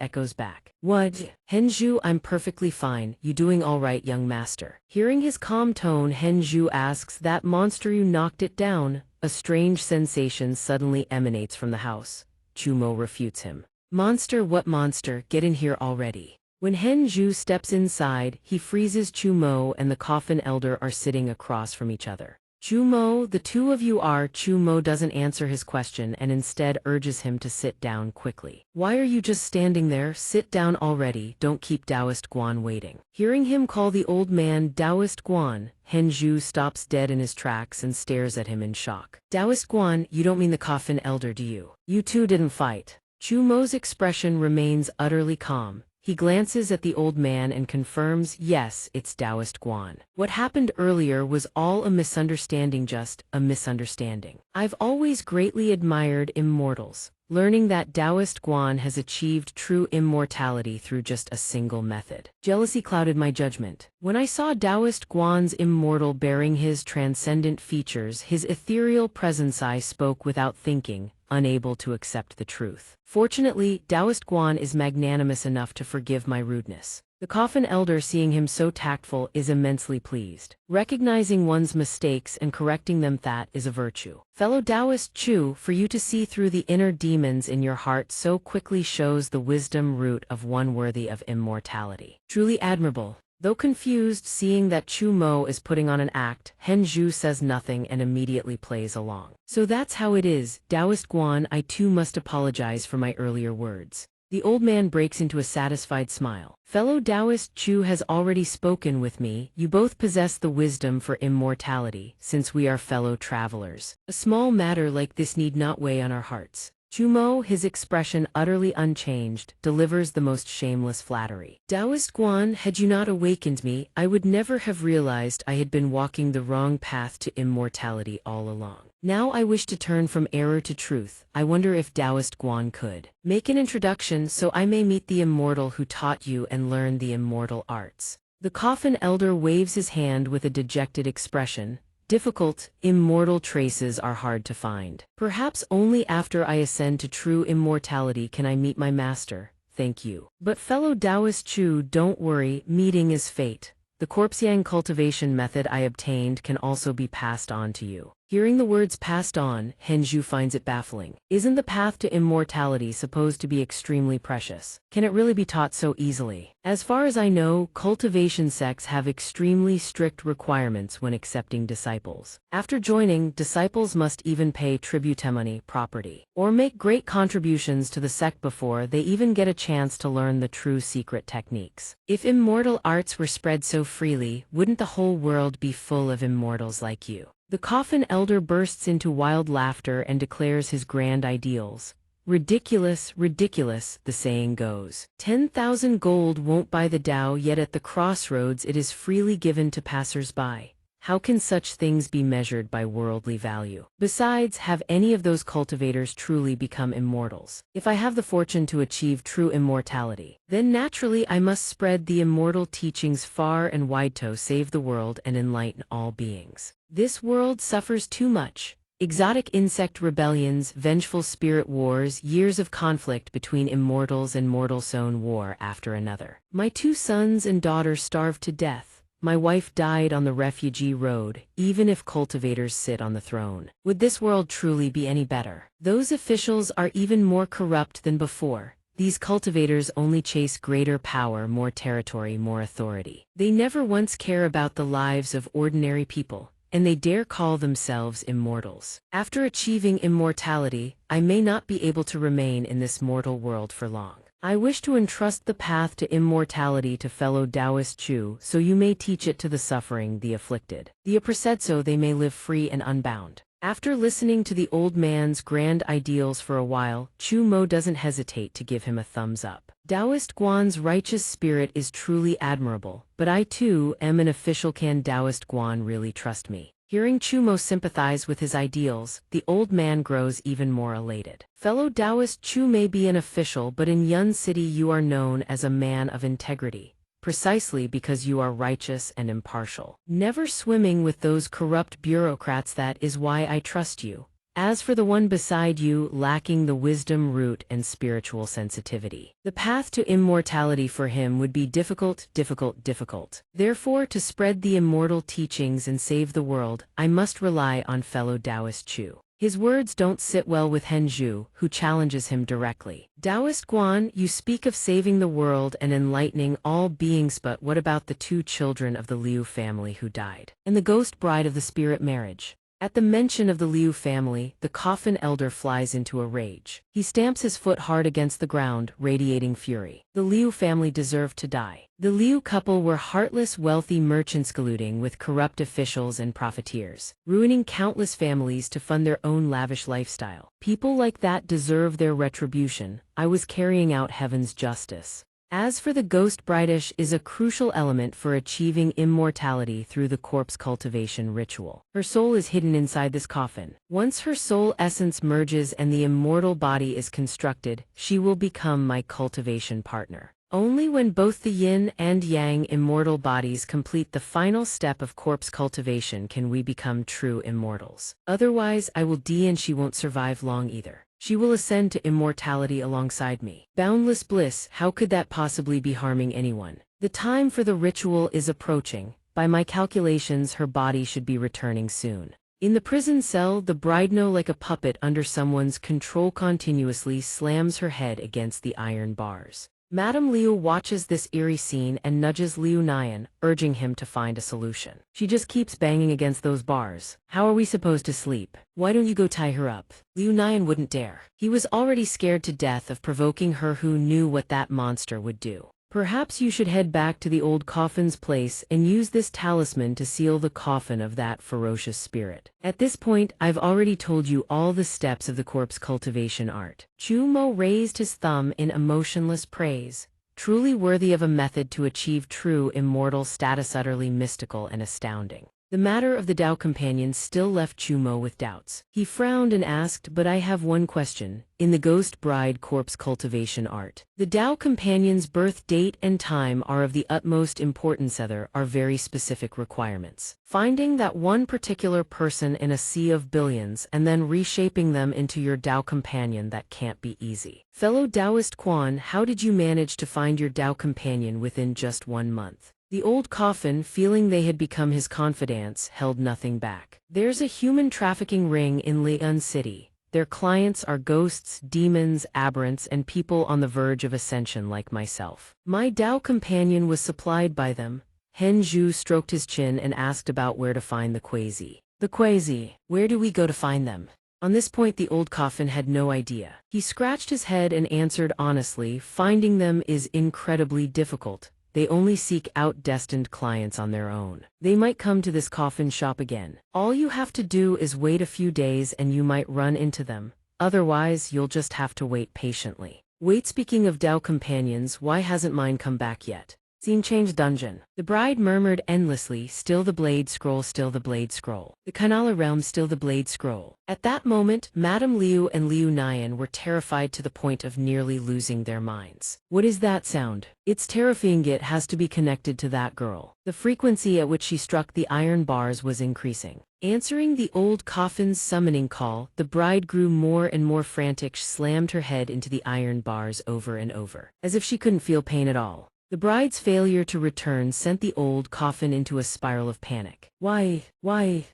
echoes back. What? Henju, I'm perfectly fine. You doing all right, young master? Hearing his calm tone, Henju asks, that monster, you knocked it down? A strange sensation suddenly emanates from the house. Chumo refutes him. Monster? What monster? Get in here already. When Henju steps inside, he freezes. Chumo and the coffin elder are sitting across from each other. Chumo, the two of you are. Chumo doesn't answer his question and instead urges him to sit down quickly. Why are you just standing there? Sit down already, don't keep Taoist Guan waiting. Hearing him call the old man Taoist Guan, Henju stops dead in his tracks and stares at him in shock. Taoist Guan, you don't mean the coffin elder, do you? You two didn't fight. Chumo's expression remains utterly calm. He glances at the old man and confirms, yes, it's Taoist Guan. What happened earlier was all a misunderstanding, just a misunderstanding. I've always greatly admired immortals. Learning that Taoist Guan has achieved true immortality through just a single method. Jealousy clouded my judgment. When I saw Taoist Guan's immortal bearing his transcendent features, his ethereal presence, I spoke without thinking, unable to accept the truth. Fortunately, Taoist Guan is magnanimous enough to forgive my rudeness. The coffin elder, seeing him so tactful, is immensely pleased. Recognizing one's mistakes and correcting them, that is a virtue. Fellow Taoist Chu, for you to see through the inner demons in your heart so quickly shows the wisdom root of one worthy of immortality. Truly admirable. Though confused, seeing that Chu Mo is putting on an act, Henju says nothing and immediately plays along. So that's how it is, Taoist Guan, I too must apologize for my earlier words. The old man breaks into a satisfied smile. Fellow Taoist Chu has already spoken with me. You both possess the wisdom for immortality, since we are fellow travelers. A small matter like this need not weigh on our hearts. Chumo, his expression utterly unchanged, delivers the most shameless flattery. Taoist Guan, had you not awakened me, I would never have realized I had been walking the wrong path to immortality all along. Now I wish to turn from error to truth. I wonder if Taoist Guan could make an introduction so I may meet the immortal who taught you and learn the immortal arts. The coffin elder waves his hand with a dejected expression. Difficult, immortal traces are hard to find. Perhaps only after I ascend to true immortality can I meet my master. Thank you. But fellow Taoist Chu, don't worry, meeting is fate. The Corpsiang cultivation method I obtained can also be passed on to you. Hearing the words passed on, Henzhu finds it baffling. Isn't the path to immortality supposed to be extremely precious? Can it really be taught so easily? As far as I know, cultivation sects have extremely strict requirements when accepting disciples. After joining, disciples must even pay tributemony, property, or make great contributions to the sect before they even get a chance to learn the true secret techniques. If immortal arts were spread so freely, wouldn't the whole world be full of immortals like you? The coffin elder bursts into wild laughter and declares his grand ideals. Ridiculous, ridiculous, the saying goes. 10,000 gold won't buy the Tao, yet at the crossroads it is freely given to passers-by. How can such things be measured by worldly value? Besides, have any of those cultivators truly become immortals? If I have the fortune to achieve true immortality, then naturally I must spread the immortal teachings far and wide to save the world and enlighten all beings. This world suffers too much. Exotic insect rebellions, vengeful spirit wars, years of conflict between immortals and mortals, sown war after another. My 2 sons and daughter starved to death. My wife died on the refugee road. Even if cultivators sit on the throne, would this world truly be any better? Those officials are even more corrupt than before. These cultivators only chase greater power, more territory, more authority. They never once care about the lives of ordinary people, and they dare call themselves immortals. After achieving immortality, I may not be able to remain in this mortal world for long. I wish to entrust the path to immortality to fellow Taoist Chu, so you may teach it to the suffering, the afflicted. The oppressed, so they may live free and unbound. After listening to the old man's grand ideals for a while, Chu Mo doesn't hesitate to give him a thumbs up. Taoist Guan's righteous spirit is truly admirable, but I too am an official. Can Taoist Guan really trust me? Hearing Chu Mo sympathize with his ideals, the old man grows even more elated. Fellow Taoist Chu may be an official, but in Yun City you are known as a man of integrity, precisely because you are righteous and impartial. Never swimming with those corrupt bureaucrats, that is why I trust you. As for the one beside you, lacking the wisdom, root, and spiritual sensitivity, the path to immortality for him would be difficult, difficult, difficult. Therefore, to spread the immortal teachings and save the world, I must rely on fellow Taoist Chu. His words don't sit well with Henzhu, who challenges him directly. Taoist Guan, you speak of saving the world and enlightening all beings, but what about the 2 children of the Liu family who died, and the ghost bride of the spirit marriage? At the mention of the Liu family, the coffin elder flies into a rage. He stamps his foot hard against the ground, radiating fury. The Liu family deserved to die. The Liu couple were heartless, wealthy merchants colluding with corrupt officials and profiteers, ruining countless families to fund their own lavish lifestyle. People like that deserve their retribution. I was carrying out heaven's justice. As for the ghost bride, is a crucial element for achieving immortality through the corpse cultivation ritual. Her soul is hidden inside this coffin. Once her soul essence merges and the immortal body is constructed, she will become my cultivation partner. Only when both the yin and yang immortal bodies complete the final step of corpse cultivation can we become true immortals. Otherwise, I will die and she won't survive long either. She will ascend to immortality alongside me. Boundless bliss, how could that possibly be harming anyone? The time for the ritual is approaching. By my calculations, her body should be returning soon. In the prison cell, the bride, like a puppet under someone's control, continuously slams her head against the iron bars. Madame Liu watches this eerie scene and nudges Liu Nian, urging him to find a solution. She just keeps banging against those bars. How are we supposed to sleep? Why don't you go tie her up? Liu Nian wouldn't dare. He was already scared to death of provoking her, who knew what that monster would do. Perhaps you should head back to the old coffin's place and use this talisman to seal the coffin of that ferocious spirit. At this point, I've already told you all the steps of the corpse cultivation art. Chu Mo raised his thumb in emotionless praise. Truly worthy of a method to achieve true immortal status, utterly mystical and astounding. The matter of the Tao companion still left Chumo with doubts. He frowned and asked, "But I have one question. In the ghost bride corpse cultivation art, the Tao companion's birth date and time are of the utmost importance. There are very specific requirements. Finding that one particular person in a sea of billions and then reshaping them into your Tao companion, that can't be easy. Fellow Taoist Quan, how did you manage to find your Tao companion within just 1 month?" The old coffin, feeling they had become his confidants, held nothing back. "There's a human trafficking ring in Leon City. Their clients are ghosts, demons, aberrants, and people on the verge of ascension like myself. My Tao companion was supplied by them." Hen Zhu stroked his chin and asked about where to find the Quasi. "The Quasi? Where do we go to find them?" On this point the old coffin had no idea. He scratched his head and answered honestly, "Finding them is incredibly difficult. They only seek out destined clients on their own. They might come to this coffin shop again. All you have to do is wait a few days and you might run into them. Otherwise, you'll just have to wait patiently." Wait, speaking of Tao companions, why hasn't mine come back yet? Scene change dungeon. The bride murmured endlessly, "Still the blade scroll, still the blade scroll. The Kanala realm, still the blade scroll." At that moment, Madame Liu and Liu Nian were terrified to the point of nearly losing their minds. "What is that sound? It's terrifying. It has to be connected to that girl." The frequency at which she struck the iron bars was increasing. Answering the old coffin's summoning call, the bride grew more and more frantic. She slammed her head into the iron bars over and over, as if she couldn't feel pain at all. The bride's failure to return sent the old coffin into a spiral of panic. Why,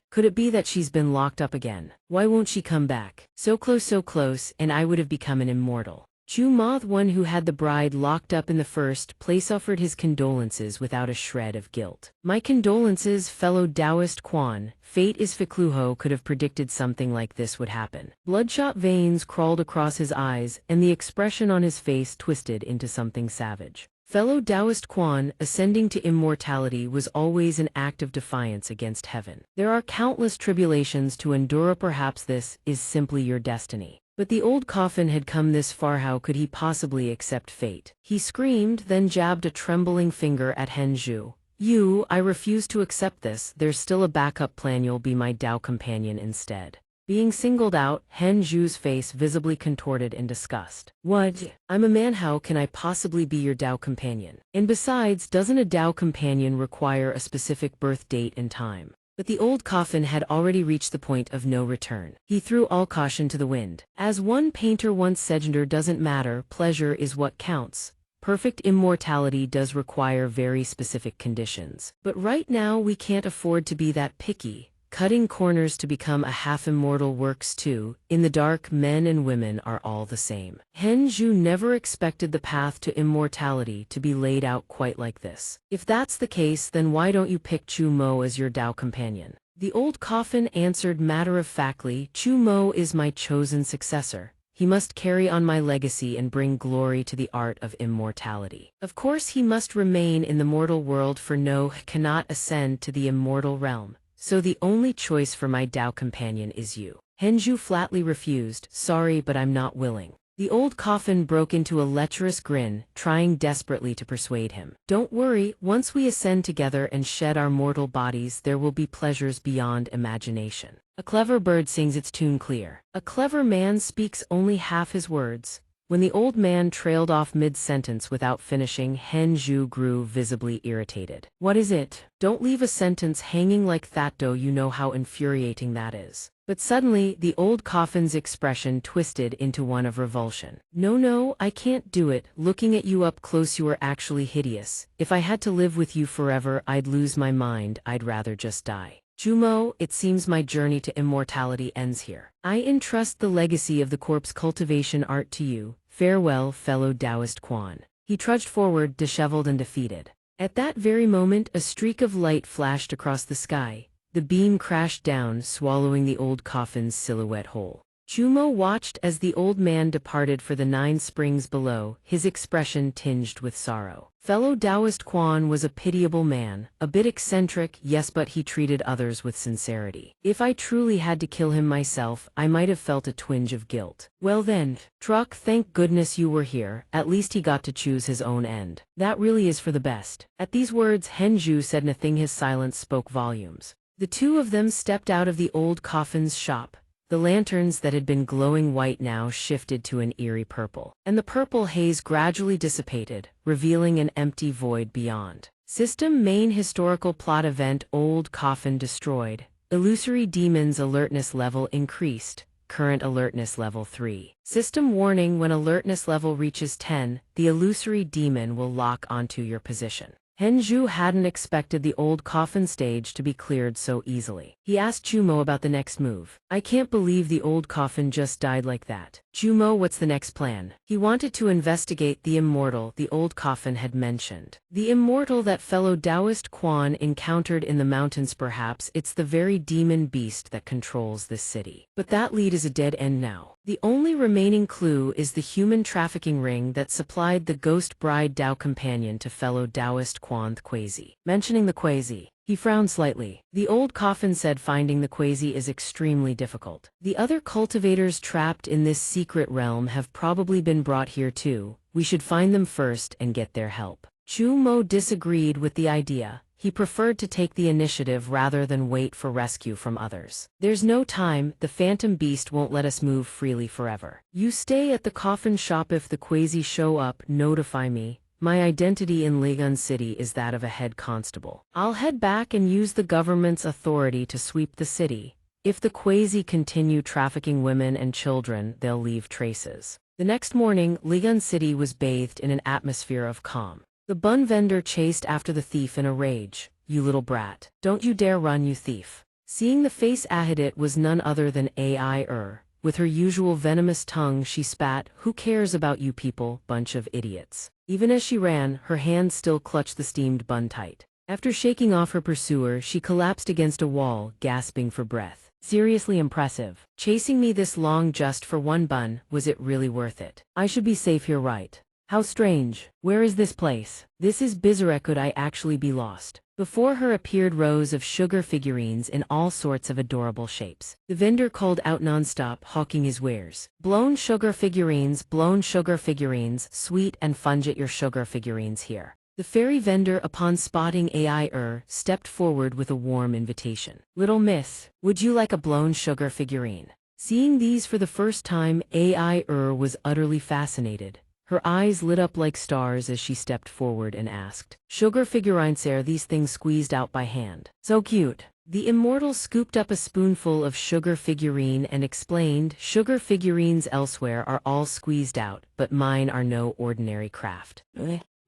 could it be that she's been locked up again? Why won't she come back? So close, and I would have become an immortal." Chu Ma, the one who had the bride locked up in the first place, offered his condolences without a shred of guilt. "My condolences, fellow Taoist Quan. Fate is Ficluho could have predicted something like this would happen." Bloodshot veins crawled across his eyes, and the expression on his face twisted into something savage. Fellow Taoist Quan, ascending to immortality was always an act of defiance against heaven. There are countless tribulations to endure. Perhaps this is simply your destiny. But the old coffin had come this far. How could he possibly accept fate? He screamed, then jabbed a trembling finger at Hen Zhu. I refuse to accept this. There's still a backup plan. You'll be my Tao companion instead." Being singled out, Hen Zhu's face visibly contorted in disgust. "What? I'm a man. How can I possibly be your Tao companion? And besides, doesn't a Tao companion require a specific birth date and time?" But the old coffin had already reached the point of no return. He threw all caution to the wind. As one painter once said, "Gender doesn't matter, pleasure is what counts. Perfect immortality does require very specific conditions. But right now we can't afford to be that picky. Cutting corners to become a half-immortal works too. In the dark, men and women are all the same." Hen Zhu never expected the path to immortality to be laid out quite like this. "If that's the case, then why don't you pick Chu Mo as your Tao companion?" The old coffin answered matter-of-factly, "Chu Mo is my chosen successor. He must carry on my legacy and bring glory to the art of immortality. Of course he must remain in the mortal world, for no cannot ascend to the immortal realm. So the only choice for my Tao companion is you." Hen Zhu flatly refused. "Sorry, but I'm not willing." The old coffin broke into a lecherous grin, trying desperately to persuade him. "Don't worry, once we ascend together and shed our mortal bodies, there will be pleasures beyond imagination. A clever bird sings its tune clear. A clever man speaks only half his words." When the old man trailed off mid-sentence without finishing, Hen Zhu grew visibly irritated. "What is it? Don't leave a sentence hanging like that, though. You know how infuriating that is." But suddenly, the old coffin's expression twisted into one of revulsion. No, I can't do it. Looking at you up close, you are actually hideous. If I had to live with you forever, I'd lose my mind. I'd rather just die. Jumo, it seems my journey to immortality ends here. I entrust the legacy of the corpse cultivation art to you. Farewell, fellow Taoist Quan." He trudged forward, disheveled and defeated. At that very moment, a streak of light flashed across the sky. The beam crashed down, swallowing the old coffin's silhouette whole. Jumo watched as the old man departed for the 9 springs below, his expression tinged with sorrow. Fellow Taoist Quan was a pitiable man, a bit eccentric, yes, but he treated others with sincerity. If I truly had to kill him myself, I might have felt a twinge of guilt. Well then, Truck, thank goodness you were here. At least he got to choose his own end. That really is for the best. At these words, Hen Zhu said nothing. His silence spoke volumes. The two of them stepped out of the old coffin's shop. The lanterns that had been glowing white now shifted to an eerie purple, and the purple haze gradually dissipated, revealing an empty void beyond. System main historical plot event: old coffin destroyed. Illusory demons alertness level increased. Current alertness level 3. System warning: when alertness level reaches 10, the illusory demon will lock onto your position. Henju hadn't expected the old coffin stage to be cleared so easily. He asked Chumo about the next move. I can't believe the old coffin just died like that. Chumo, what's the next plan? He wanted to investigate the immortal the old coffin had mentioned. The immortal that fellow Taoist Quan encountered in the mountains. Perhaps it's the very demon beast that controls this city. But that lead is a dead end now. The only remaining clue is the human trafficking ring that supplied the ghost bride Dao companion to fellow Taoist Quan Quasi. Mentioning the Quasi, he frowned slightly. The old coffin said finding the Quasi is extremely difficult. The other cultivators trapped in this secret realm have probably been brought here too. We should find them first and get their help. Chu Mo disagreed with the idea. He preferred to take the initiative rather than wait for rescue from others. There's no time, the phantom beast won't let us move freely forever. You stay at the coffin shop. If the Quasi show up, notify me. My identity in Ligun City is that of a head constable. I'll head back and use the government's authority to sweep the city. If the Quasi continue trafficking women and children, they'll leave traces. The next morning, Ligun City was bathed in an atmosphere of calm. The bun vendor chased after the thief in a rage. You little brat. Don't you dare run, you thief. Seeing the face ahead, it was none other than Ai. With her usual venomous tongue she spat, "Who cares about you people, bunch of idiots." Even as she ran, her hand still clutched the steamed bun tight. After shaking off her pursuer, she collapsed against a wall, gasping for breath. Seriously impressive. Chasing me this long just for one bun, was it really worth it? I should be safe here, right? How strange. Where is this place? This is Bizarre. Could I actually be lost? Before her appeared rows of sugar figurines in all sorts of adorable shapes. The vendor called out nonstop, hawking his wares. Blown sugar figurines, sweet and fungit your sugar figurines here. The fairy vendor, upon spotting Ai, stepped forward with a warm invitation. Little miss, would you like a blown sugar figurine? Seeing these for the first time, Ai was utterly fascinated. Her eyes lit up like stars as she stepped forward and asked, "Sugar figurines, are these things squeezed out by hand?" So cute. The immortal scooped up a spoonful of sugar figurine and explained, "Sugar figurines elsewhere are all squeezed out, but mine are no ordinary craft.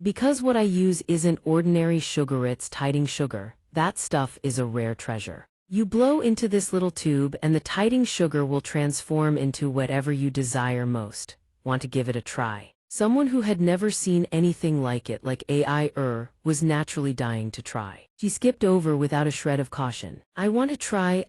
Because what I use isn't ordinary sugar, it's tiding sugar. That stuff is a rare treasure. You blow into this little tube and the tiding sugar will transform into whatever you desire most. Want to give it a try?" Someone who had never seen anything like it, like Ai, was naturally dying to try. She skipped over without a shred of caution. I want to try.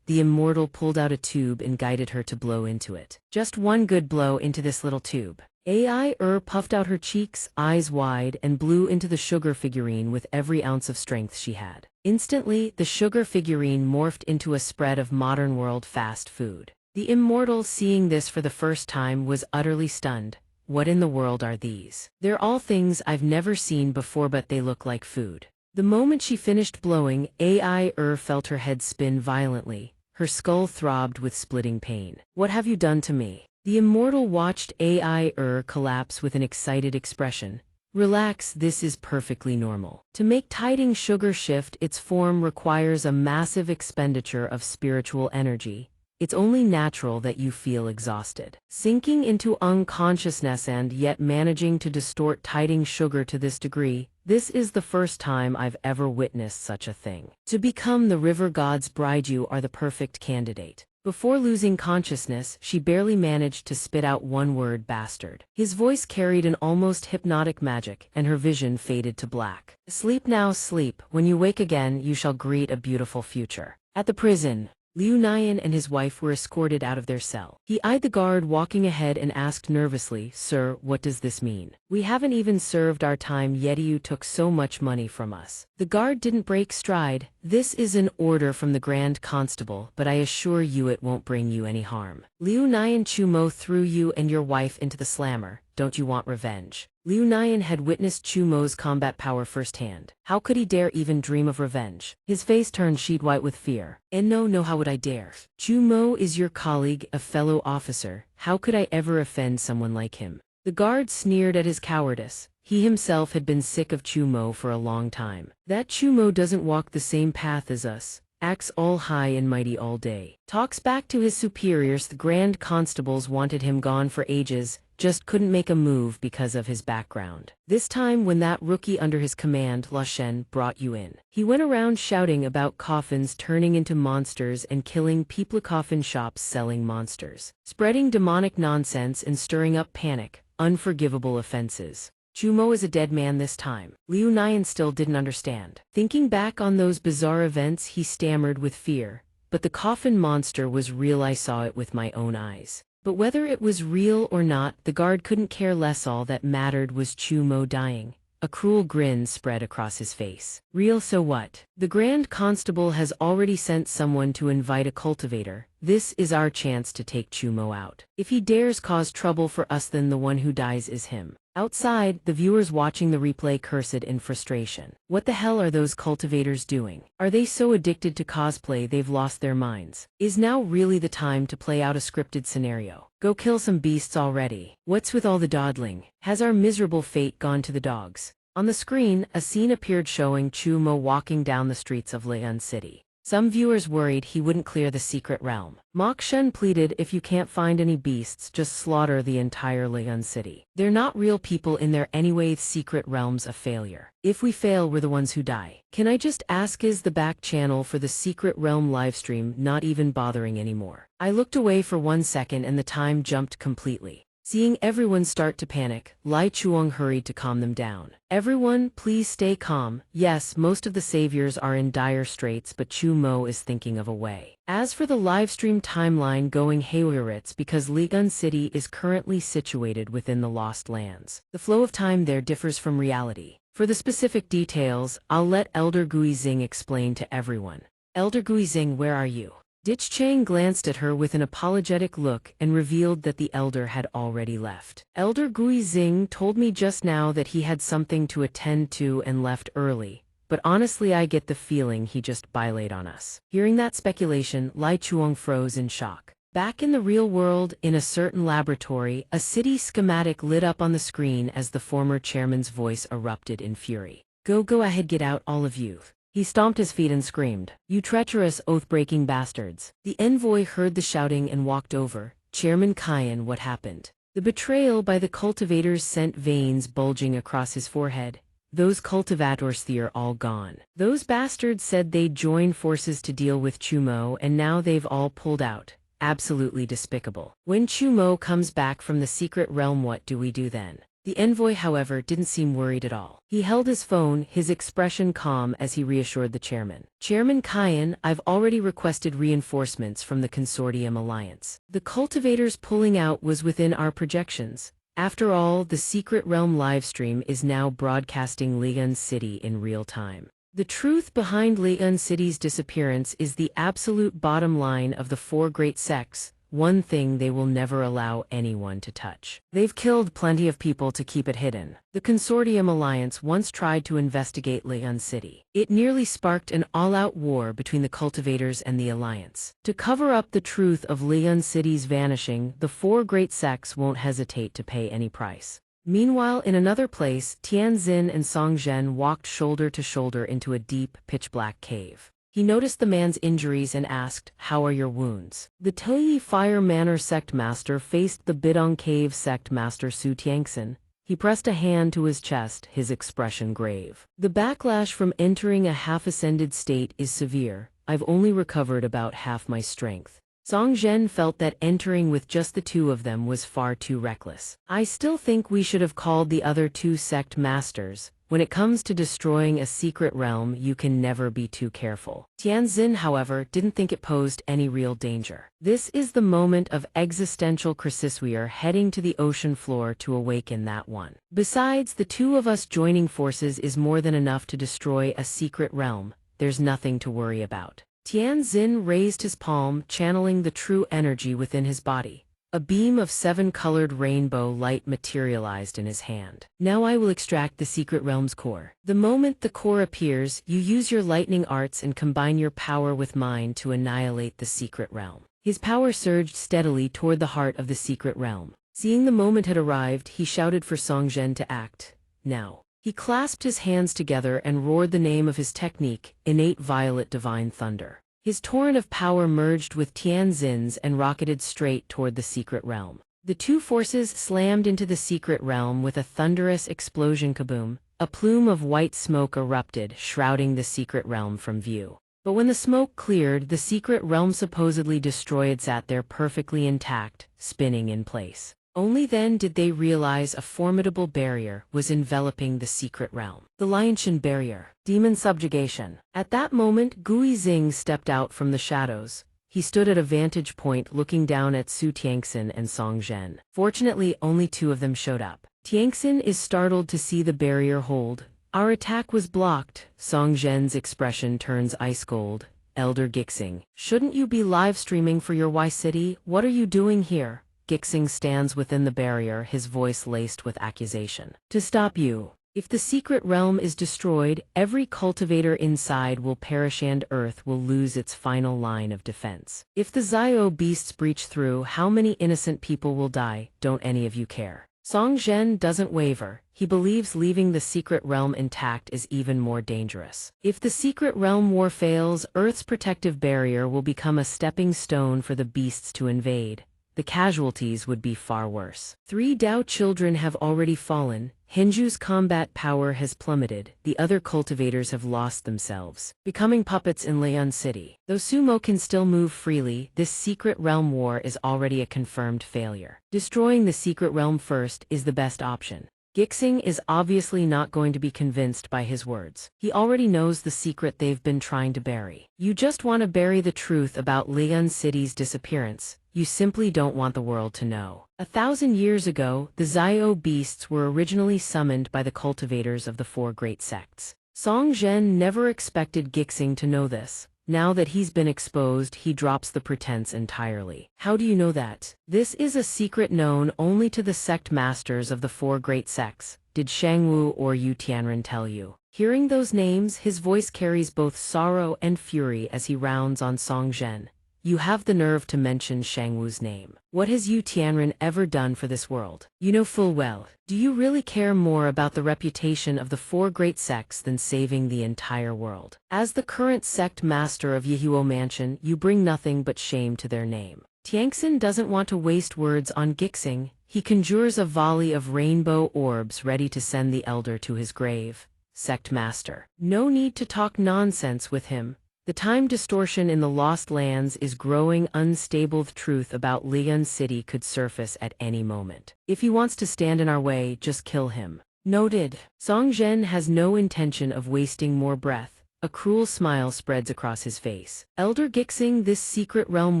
The immortal pulled out a tube and guided her to blow into it. Just one good blow into this little tube. Ai puffed out her cheeks, eyes wide, and blew into the sugar figurine with every ounce of strength she had. Instantly, the sugar figurine morphed into a spread of modern world fast food. The immortal, seeing this for the first time, was utterly stunned. What in the world are these? They're all things I've never seen before, but they look like food. The moment she finished blowing, Ai felt her head spin violently. Her skull throbbed with splitting pain. What have you done to me? The immortal watched Ai collapse with an excited expression. Relax, this is perfectly normal. To make tiding sugar shift its form requires a massive expenditure of spiritual energy. It's only natural that you feel exhausted. Sinking into unconsciousness and yet managing to distort tiding sugar to this degree, this is the first time I've ever witnessed such a thing. To become the river god's bride, you are the perfect candidate. Before losing consciousness, she barely managed to spit out one word: bastard. His voice carried an almost hypnotic magic, and her vision faded to black. Sleep now, sleep. When you wake again, you shall greet a beautiful future. At the prison, Liu Nian and his wife were escorted out of their cell. He eyed the guard walking ahead and asked nervously, "Sir, what does this mean? We haven't even served our time yet. You took so much money from us." The guard didn't break stride. "This is an order from the Grand Constable, but I assure you it won't bring you any harm. Liu Nian Chumo threw you and your wife into the slammer. don't you want revenge? Liu Nian had witnessed Chu Mo's combat power firsthand. How could he dare even dream of revenge? His face turned sheet white with fear. And no, how would I dare? Chu Mo is your colleague, a fellow officer. How could I ever offend someone like him? The guard sneered at his cowardice. He himself had been sick of Chu Mo for a long time. That Chu Mo doesn't walk the same path as us. Acts all high and mighty all day. Talks back to his superiors. The grand constables wanted him gone for ages, just couldn't make a move because of his background. This time when that rookie under his command, La Shen, brought you in, he went around shouting about coffins turning into monsters and killing people, coffin shops selling monsters, spreading demonic nonsense and stirring up panic, unforgivable offenses. Chu Mo is a dead man this time. Liu Nian still didn't understand. Thinking back on those bizarre events, he stammered with fear. But the coffin monster was real. I saw it with my own eyes. But whether it was real or not, the guard couldn't care less. All that mattered was Chu Mo dying. A cruel grin spread across his face. Real, so what? The Grand Constable has already sent someone to invite a cultivator. This is our chance to take Chu Mo out. If he dares cause trouble for us, then the one who dies is him. Outside, the viewers watching the replay cursed in frustration. What the hell are those cultivators doing? Are they so addicted to cosplay they've lost their minds? Is now really the time to play out a scripted scenario? Go kill some beasts already. What's with all the dawdling? Has our miserable fate gone to the dogs? On the screen, a scene appeared showing Chu Mo walking down the streets of Leon City. Some viewers worried he wouldn't clear the secret realm. Mok Shen pleaded, if you can't find any beasts, just slaughter the entire Leon City. They're not real people in there anyway. The secret realm's a failure. If we fail, we're the ones who die. Can I just ask, is the back channel for the secret realm livestream not even bothering anymore? I looked away for 1 second and the time jumped completely. Seeing everyone start to panic, Lai Chuang hurried to calm them down. Everyone, please stay calm. Yes, most of the saviors are in dire straits, but Chu Mo is thinking of a way. As for the livestream timeline going haywire, it's because Legon City is currently situated within the Lost Lands. The flow of time there differs from reality. For the specific details, I'll let Elder Guizing explain to everyone. Elder Guizing, where are you? Ditch Chang glanced at her with an apologetic look and revealed that the elder had already left. Elder Guizing told me just now that he had something to attend to and left early, but honestly I get the feeling he just bylaid on us. Hearing that speculation, Lai Chuang froze in shock. Back in the real world, in a certain laboratory, a city schematic lit up on the screen as the former chairman's voice erupted in fury. Go ahead, get out, all of you. He stomped his feet and screamed, "You treacherous, oath-breaking bastards." The envoy heard the shouting and walked over. Chairman Kyan, what happened? The betrayal by the cultivators sent veins bulging across his forehead. Those cultivators, they're all gone. Those bastards said they'd join forces to deal with Chu Mo, and now they've all pulled out. Absolutely despicable. When Chu Mo comes back from the secret realm, what do we do then? The envoy, however, didn't seem worried at all. He held his phone, his expression calm as he reassured the chairman. Chairman Kyan, I've already requested reinforcements from the Consortium Alliance. The cultivators pulling out was within our projections. After all, the Secret Realm livestream is now broadcasting Leon City in real time. The truth behind Leon City's disappearance is the absolute bottom line of the 4 great sects. One thing they will never allow anyone to touch. They've killed plenty of people to keep it hidden. The Consortium Alliance once tried to investigate Leon City. It nearly sparked an all-out war between the cultivators and the Alliance. To cover up the truth of Leon City's vanishing, the 4 great sects won't hesitate to pay any price. Meanwhile, in another place, Tianzin and Song Zhen walked shoulder to shoulder into a deep, pitch-black cave. He noticed the man's injuries and asked, "How are your wounds?" The Tui Fire Manor sect master faced the Bidong Cave sect master Su Tiangxin. He pressed a hand to his chest, his expression grave. The backlash from entering a half-ascended state is severe. I've only recovered about half my strength. Song Zhen felt that entering with just the 2 of them was far too reckless. I still think we should have called the other 2 sect masters. When it comes to destroying a secret realm, you can never be too careful. Tianzin, however, didn't think it posed any real danger. This is the moment of existential crisis. We are heading to the ocean floor to awaken that one. Besides, the 2 of us joining forces is more than enough to destroy a secret realm. There's nothing to worry about. Tianzin raised his palm, channeling the true energy within his body. A beam of 7-colored rainbow light materialized in his hand. Now I will extract the secret realm's core. The moment the core appears, you use your lightning arts and combine your power with mine to annihilate the secret realm. His power surged steadily toward the heart of the secret realm. Seeing the moment had arrived, he shouted for Song Zhen to act. Now. He clasped his hands together and roared the name of his technique, innate violet divine thunder. His torrent of power merged with Tianzin's and rocketed straight toward the secret realm. The two forces slammed into the secret realm with a thunderous explosion kaboom. A plume of white smoke erupted, shrouding the secret realm from view. But when the smoke cleared, the secret realm supposedly destroyed sat there perfectly intact, spinning in place. Only then did they realize a formidable barrier was enveloping the secret realm. The Lianshan barrier. Demon subjugation. At that moment, Gui Xing stepped out from the shadows. He stood at a vantage point looking down at Su Tiangxin and Song Zhen. Fortunately, only two of them showed up. Tiangxin is startled to see the barrier hold. Our attack was blocked. Song Zhen's expression turns ice cold. Elder Gixing, shouldn't you be live streaming for your Y City? What are you doing here? Gixing stands within the barrier, his voice laced with accusation. To stop you. If the secret realm is destroyed, every cultivator inside will perish and Earth will lose its final line of defense. If the Zio beasts breach through, how many innocent people will die? Don't any of you care? Song Zhen doesn't waver. He believes leaving the secret realm intact is even more dangerous. If the secret realm war fails, Earth's protective barrier will become a stepping stone for the beasts to invade. The casualties would be far worse. 3 Dao children have already fallen. Hinju's combat power has plummeted. The other cultivators have lost themselves, becoming puppets in Leon City. Though Sumo can still move freely, this secret realm war is already a confirmed failure. Destroying the secret realm first is the best option. Gixing is obviously not going to be convinced by his words. He already knows the secret they've been trying to bury. You just want to bury the truth about Leon City's disappearance. You simply don't want the world to know. 1,000 years ago, the Zio beasts were originally summoned by the cultivators of the 4 great sects. Song Zhen never expected Gixing to know this. Now that he's been exposed, he drops the pretense entirely. How do you know that? This is a secret known only to the sect masters of the 4 great sects. Did Shangwu or Yu Tianren tell you? Hearing those names, his voice carries both sorrow and fury as he rounds on Song Zhen. You have the nerve to mention Shangwu's name. What has Yu Tianren ever done for this world? You know full well. Do you really care more about the reputation of the 4 great sects than saving the entire world? As the current sect master of Yihuo Mansion, you bring nothing but shame to their name. Tiangxin doesn't want to waste words on Gixing. He conjures a volley of rainbow orbs ready to send the elder to his grave. Sect master. No need to talk nonsense with him. The time distortion in the Lost Lands is growing. Unstable truth about Leon City could surface at any moment. If he wants to stand in our way, just kill him. Noted. Song Zhen has no intention of wasting more breath. A cruel smile spreads across his face. Elder Gixing, this secret realm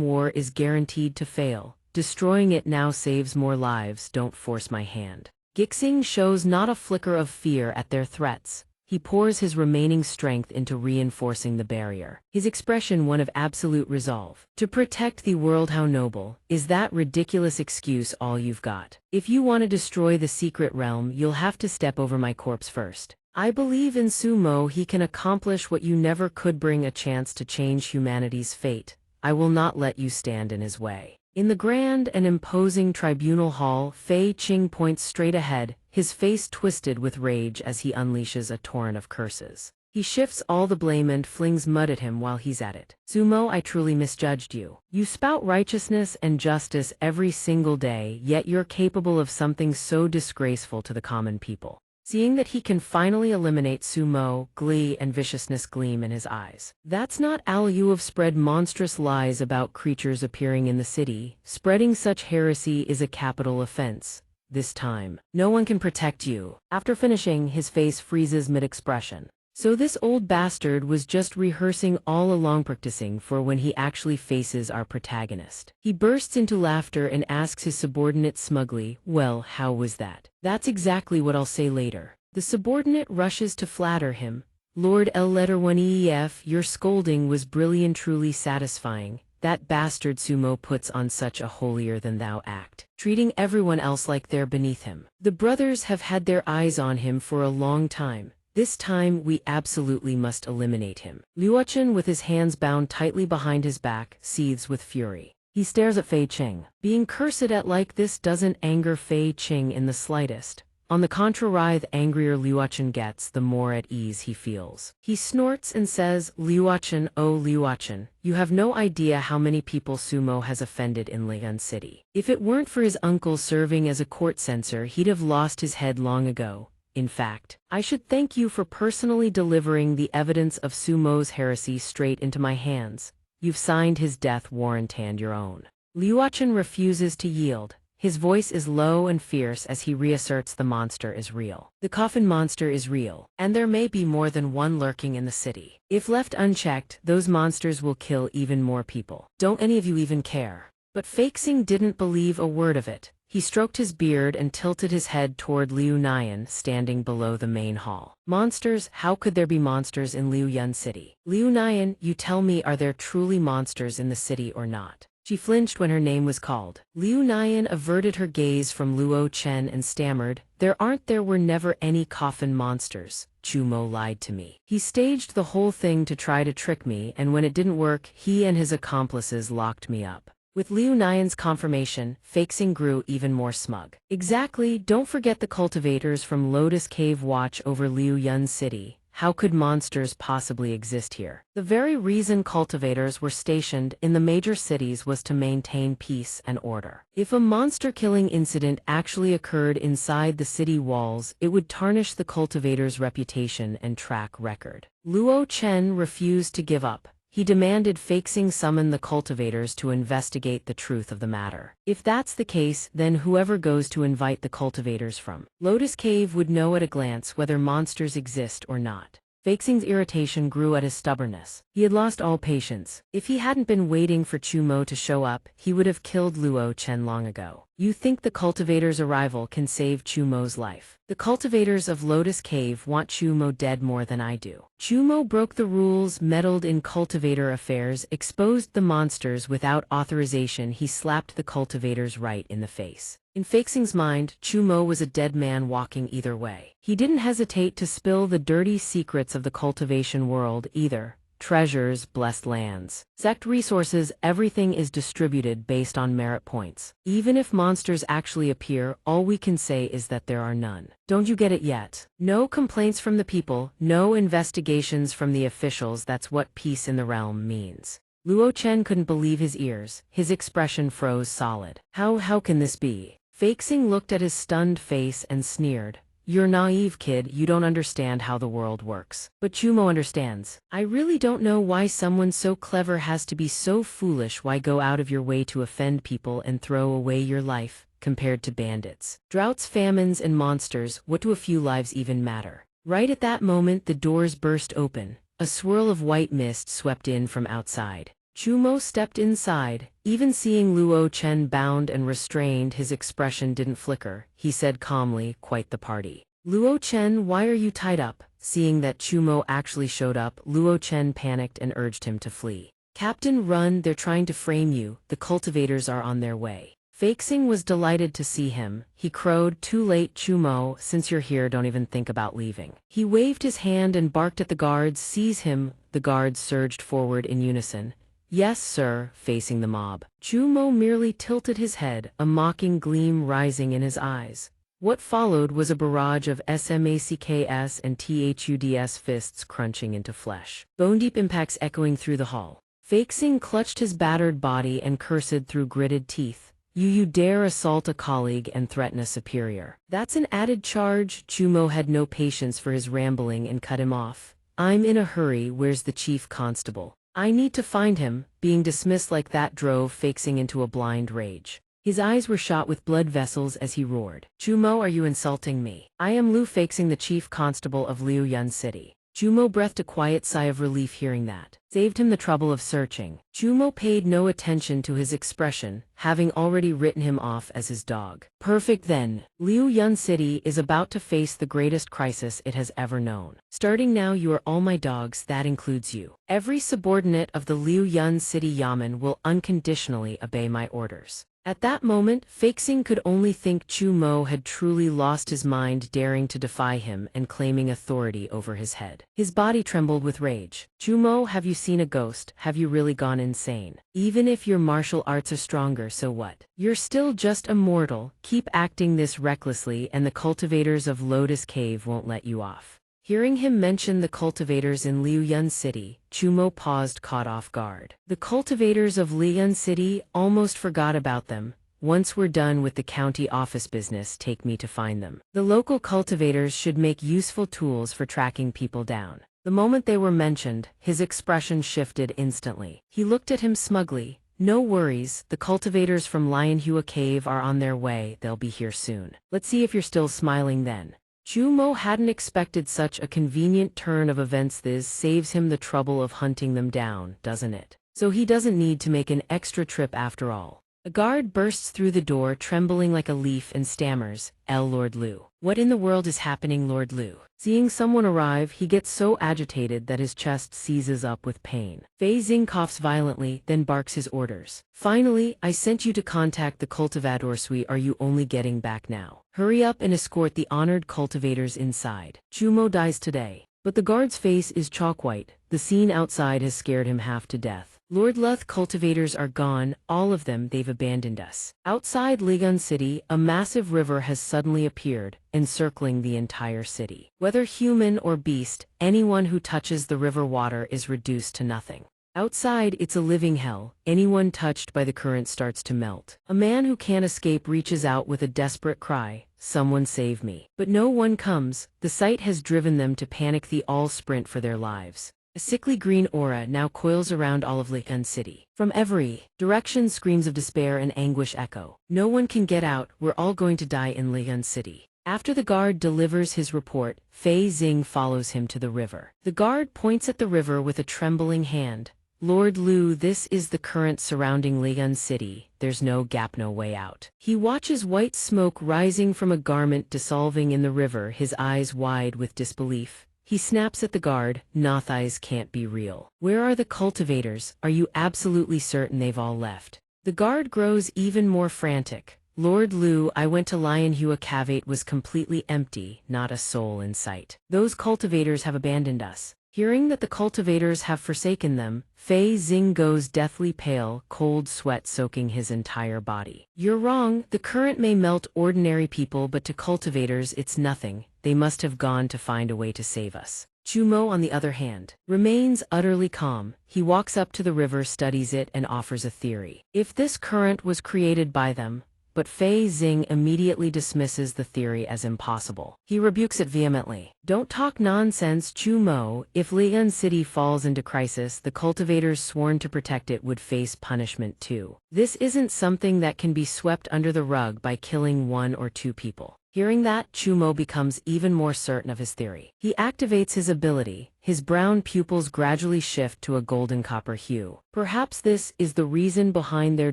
war is guaranteed to fail. Destroying it now saves more lives. Don't force my hand. Gixing shows not a flicker of fear at their threats. He pours his remaining strength into reinforcing the barrier, his expression one of absolute resolve. To protect the world. How noble. Is that ridiculous excuse all you've got? If you want to destroy the secret realm, you'll have to step over my corpse first. I believe in Sumo he can accomplish what you never could, bring a chance to change humanity's fate. I will not let you stand in his way. In the grand and imposing tribunal hall, Fei Qing points straight ahead, his face twisted with rage as he unleashes a torrent of curses. He shifts all the blame and flings mud at him while he's at it. Sumo, I truly misjudged you. You spout righteousness and justice every single day, yet you're capable of something so disgraceful to the common people. Seeing that he can finally eliminate Sumo, glee and viciousness gleam in his eyes. That's not all. You have spread monstrous lies about creatures appearing in the city. Spreading such heresy is a capital offense. This time, no one can protect you. After finishing, his face freezes mid-expression. So this old bastard was just rehearsing all along, practicing for when he actually faces our protagonist. He bursts into laughter and asks his subordinate smugly, well, how was that? That's exactly what I'll say later. The subordinate rushes to flatter him. Lord L. Letter 1 EEF, your scolding was brilliant, truly satisfying. that bastard Sumo puts on such a holier-than-thou act, treating everyone else like they're beneath him. The brothers have had their eyes on him for a long time. This time we absolutely must eliminate him. Luochen, with his hands bound tightly behind his back, seethes with fury. He stares at Fei Qing. Being cursed at like this doesn't anger Fei Qing in the slightest. On the contrary, the angrier Luochen gets, the more at ease he feels. He snorts and says, Luochen, oh Luochen, you have no idea how many people Sumo has offended in Lian City. If it weren't for his uncle serving as a court censor, he'd have lost his head long ago. In fact, I should thank you for personally delivering the evidence of Sumo's heresy straight into my hands. You've signed his death warrant and your own. Luochen refuses to yield. His voice is low and fierce as he reasserts the monster is real. The coffin monster is real, and there may be more than one lurking in the city. If left unchecked, those monsters will kill even more people. Don't any of you even care? But Fei Qing didn't believe a word of it. He stroked his beard and tilted his head toward Liu Nian, standing below the main hall. Monsters? How could there be monsters in Liu Yun City? Liu Nian, you tell me, are there truly monsters in the city or not? She flinched when her name was called. Liu Nian averted her gaze from Luo Chen and stammered, there were never any coffin monsters. Chumo lied to me. He staged the whole thing to try to trick me, and when it didn't work, he and his accomplices locked me up. With Liu Nian's confirmation, Fei Qing grew even more smug. Exactly, don't forget the cultivators from Lotus Cave watch over Liu Yun City. How could monsters possibly exist here? The very reason cultivators were stationed in the major cities was to maintain peace and order. If a monster-killing incident actually occurred inside the city walls, it would tarnish the cultivators' reputation and track record. Luo Chen refused to give up. He demanded Fei Qing summon the cultivators to investigate the truth of the matter. If that's the case, then whoever goes to invite the cultivators from Lotus Cave would know at a glance whether monsters exist or not. Fei Qing's irritation grew at his stubbornness. He had lost all patience. If he hadn't been waiting for Chumo to show up, he would have killed Luo Chen long ago. You think the cultivators' arrival can save Chumo's life? The cultivators of Lotus Cave want Chumo dead more than I do. Chumo broke the rules, meddled in cultivator affairs, exposed the monsters without authorization. He slapped the cultivators right in the face. In Fei Qing's mind, Chumo was a dead man walking either way. He didn't hesitate to spill the dirty secrets of the cultivation world either. Treasures, blessed lands, sect resources, everything is distributed based on merit points. Even if monsters actually appear, all we can say is that there are none. Don't you get it yet? No complaints from the people, no investigations from the officials. That's what peace in the realm means. Luo Chen couldn't believe his ears. His expression froze solid. How can this be? Fei Qing looked at his stunned face and sneered. You're naive, kid, you don't understand how the world works. But Chumo understands. I really don't know why someone so clever has to be so foolish. Why go out of your way to offend people and throw away your life, compared to bandits? Droughts, famines, and monsters, what do a few lives even matter? Right at that moment the doors burst open. A swirl of white mist swept in from outside. Chumo stepped inside. Even seeing Luo Chen bound and restrained, his expression didn't flicker. He said calmly, quite the party. Luo Chen, why are you tied up? Seeing that Chumo actually showed up, Luo Chen panicked and urged him to flee. Captain, run, they're trying to frame you. The cultivators are on their way. Fei Qing was delighted to see him. He crowed, too late, Chumo, since you're here, don't even think about leaving. He waved his hand and barked at the guards, seize him. The guards surged forward in unison. Yes, sir, facing the mob. Chumo merely tilted his head, a mocking gleam rising in his eyes. What followed was a barrage of SMACKS and THUDS fists crunching into flesh. Bone-deep impacts echoing through the hall. Fei Qing clutched his battered body and cursed through gritted teeth. You dare assault a colleague and threaten a superior. That's an added charge. Chumo had no patience for his rambling and cut him off. I'm in a hurry, where's the chief constable? I need to find him. Being dismissed like that drove Fei Qing into a blind rage. His eyes were shot with blood vessels as he roared. Chumo, are you insulting me? I am Lu Fei Qing, the chief constable of Liu Yun City. Jumo breathed a quiet sigh of relief hearing that. Saved him the trouble of searching. Jumo paid no attention to his expression, having already written him off as his dog. Perfect then. Liu Yun City is about to face the greatest crisis it has ever known. Starting now you are all my dogs, that includes you. Every subordinate of the Liu Yun City Yamen will unconditionally obey my orders. At that moment, Feixing could only think Chu Mo had truly lost his mind, daring to defy him and claiming authority over his head. His body trembled with rage. Chu Mo, have you seen a ghost? Have you really gone insane? Even if your martial arts are stronger, so what? You're still just a mortal. Keep acting this recklessly and the cultivators of Lotus Cave won't let you off. Hearing him mention the cultivators in Liuyun City, Chumo paused, caught off guard. The cultivators of Liuyun City, almost forgot about them. Once we're done with the county office business, take me to find them. The local cultivators should make useful tools for tracking people down. The moment they were mentioned, his expression shifted instantly. He looked at him smugly. No worries, the cultivators from Lionhua Cave are on their way, they'll be here soon. Let's see if you're still smiling then. Chu Mo hadn't expected such a convenient turn of events. This saves him the trouble of hunting them down, doesn't it? So he doesn't need to make an extra trip after all. A guard bursts through the door, trembling like a leaf, and stammers, Lord Lu. What in the world is happening, Lord Lu? Seeing someone arrive, he gets so agitated that his chest seizes up with pain. Fei Xing coughs violently, then barks his orders. Finally, I sent you to contact the cultivators. Are you only getting back now? Hurry up and escort the honored cultivators inside. Chumo dies today. But the guard's face is chalk white. The scene outside has scared him half to death. Lord Luth cultivators are gone, all of them, they've abandoned us. Outside Ligun City, a massive river has suddenly appeared, encircling the entire city. Whether human or beast, anyone who touches the river water is reduced to nothing. Outside, it's a living hell. Anyone touched by the current starts to melt. A man who can't escape reaches out with a desperate cry, someone save me. But no one comes. The sight has driven them to panic. They all sprint for their lives. A sickly green aura now coils around all of Ligun City. From every direction, screams of despair and anguish echo. No one can get out, we're all going to die in Ligun City. After the guard delivers his report, Fei Xing follows him to the river. The guard points at the river with a trembling hand. Lord Lu, this is the current surrounding Ligun City. There's no gap, no way out. He watches white smoke rising from a garment dissolving in the river, his eyes wide with disbelief. He snaps at the guard, Nothis can't be real. Where are the cultivators? Are you absolutely certain they've all left? The guard grows even more frantic. Lord Lu, I went to Lionhua Cave, it was completely empty, not a soul in sight. Those cultivators have abandoned us. Hearing that the cultivators have forsaken them, Fei Xing goes deathly pale, cold sweat soaking his entire body. You're wrong, the current may melt ordinary people, but to cultivators it's nothing. They must have gone to find a way to save us. Chumo, on the other hand, remains utterly calm. He walks up to the river, studies it, and offers a theory. If this current was created by them, but Fei Xing immediately dismisses the theory as impossible. He rebukes it vehemently. Don't talk nonsense, Chu Mo. If Lian City falls into crisis, the cultivators sworn to protect it would face punishment too. This isn't something that can be swept under the rug by killing one or two people. Hearing that, Chu Mo becomes even more certain of his theory. He activates his ability. His brown pupils gradually shift to a golden copper hue. Perhaps this is the reason behind their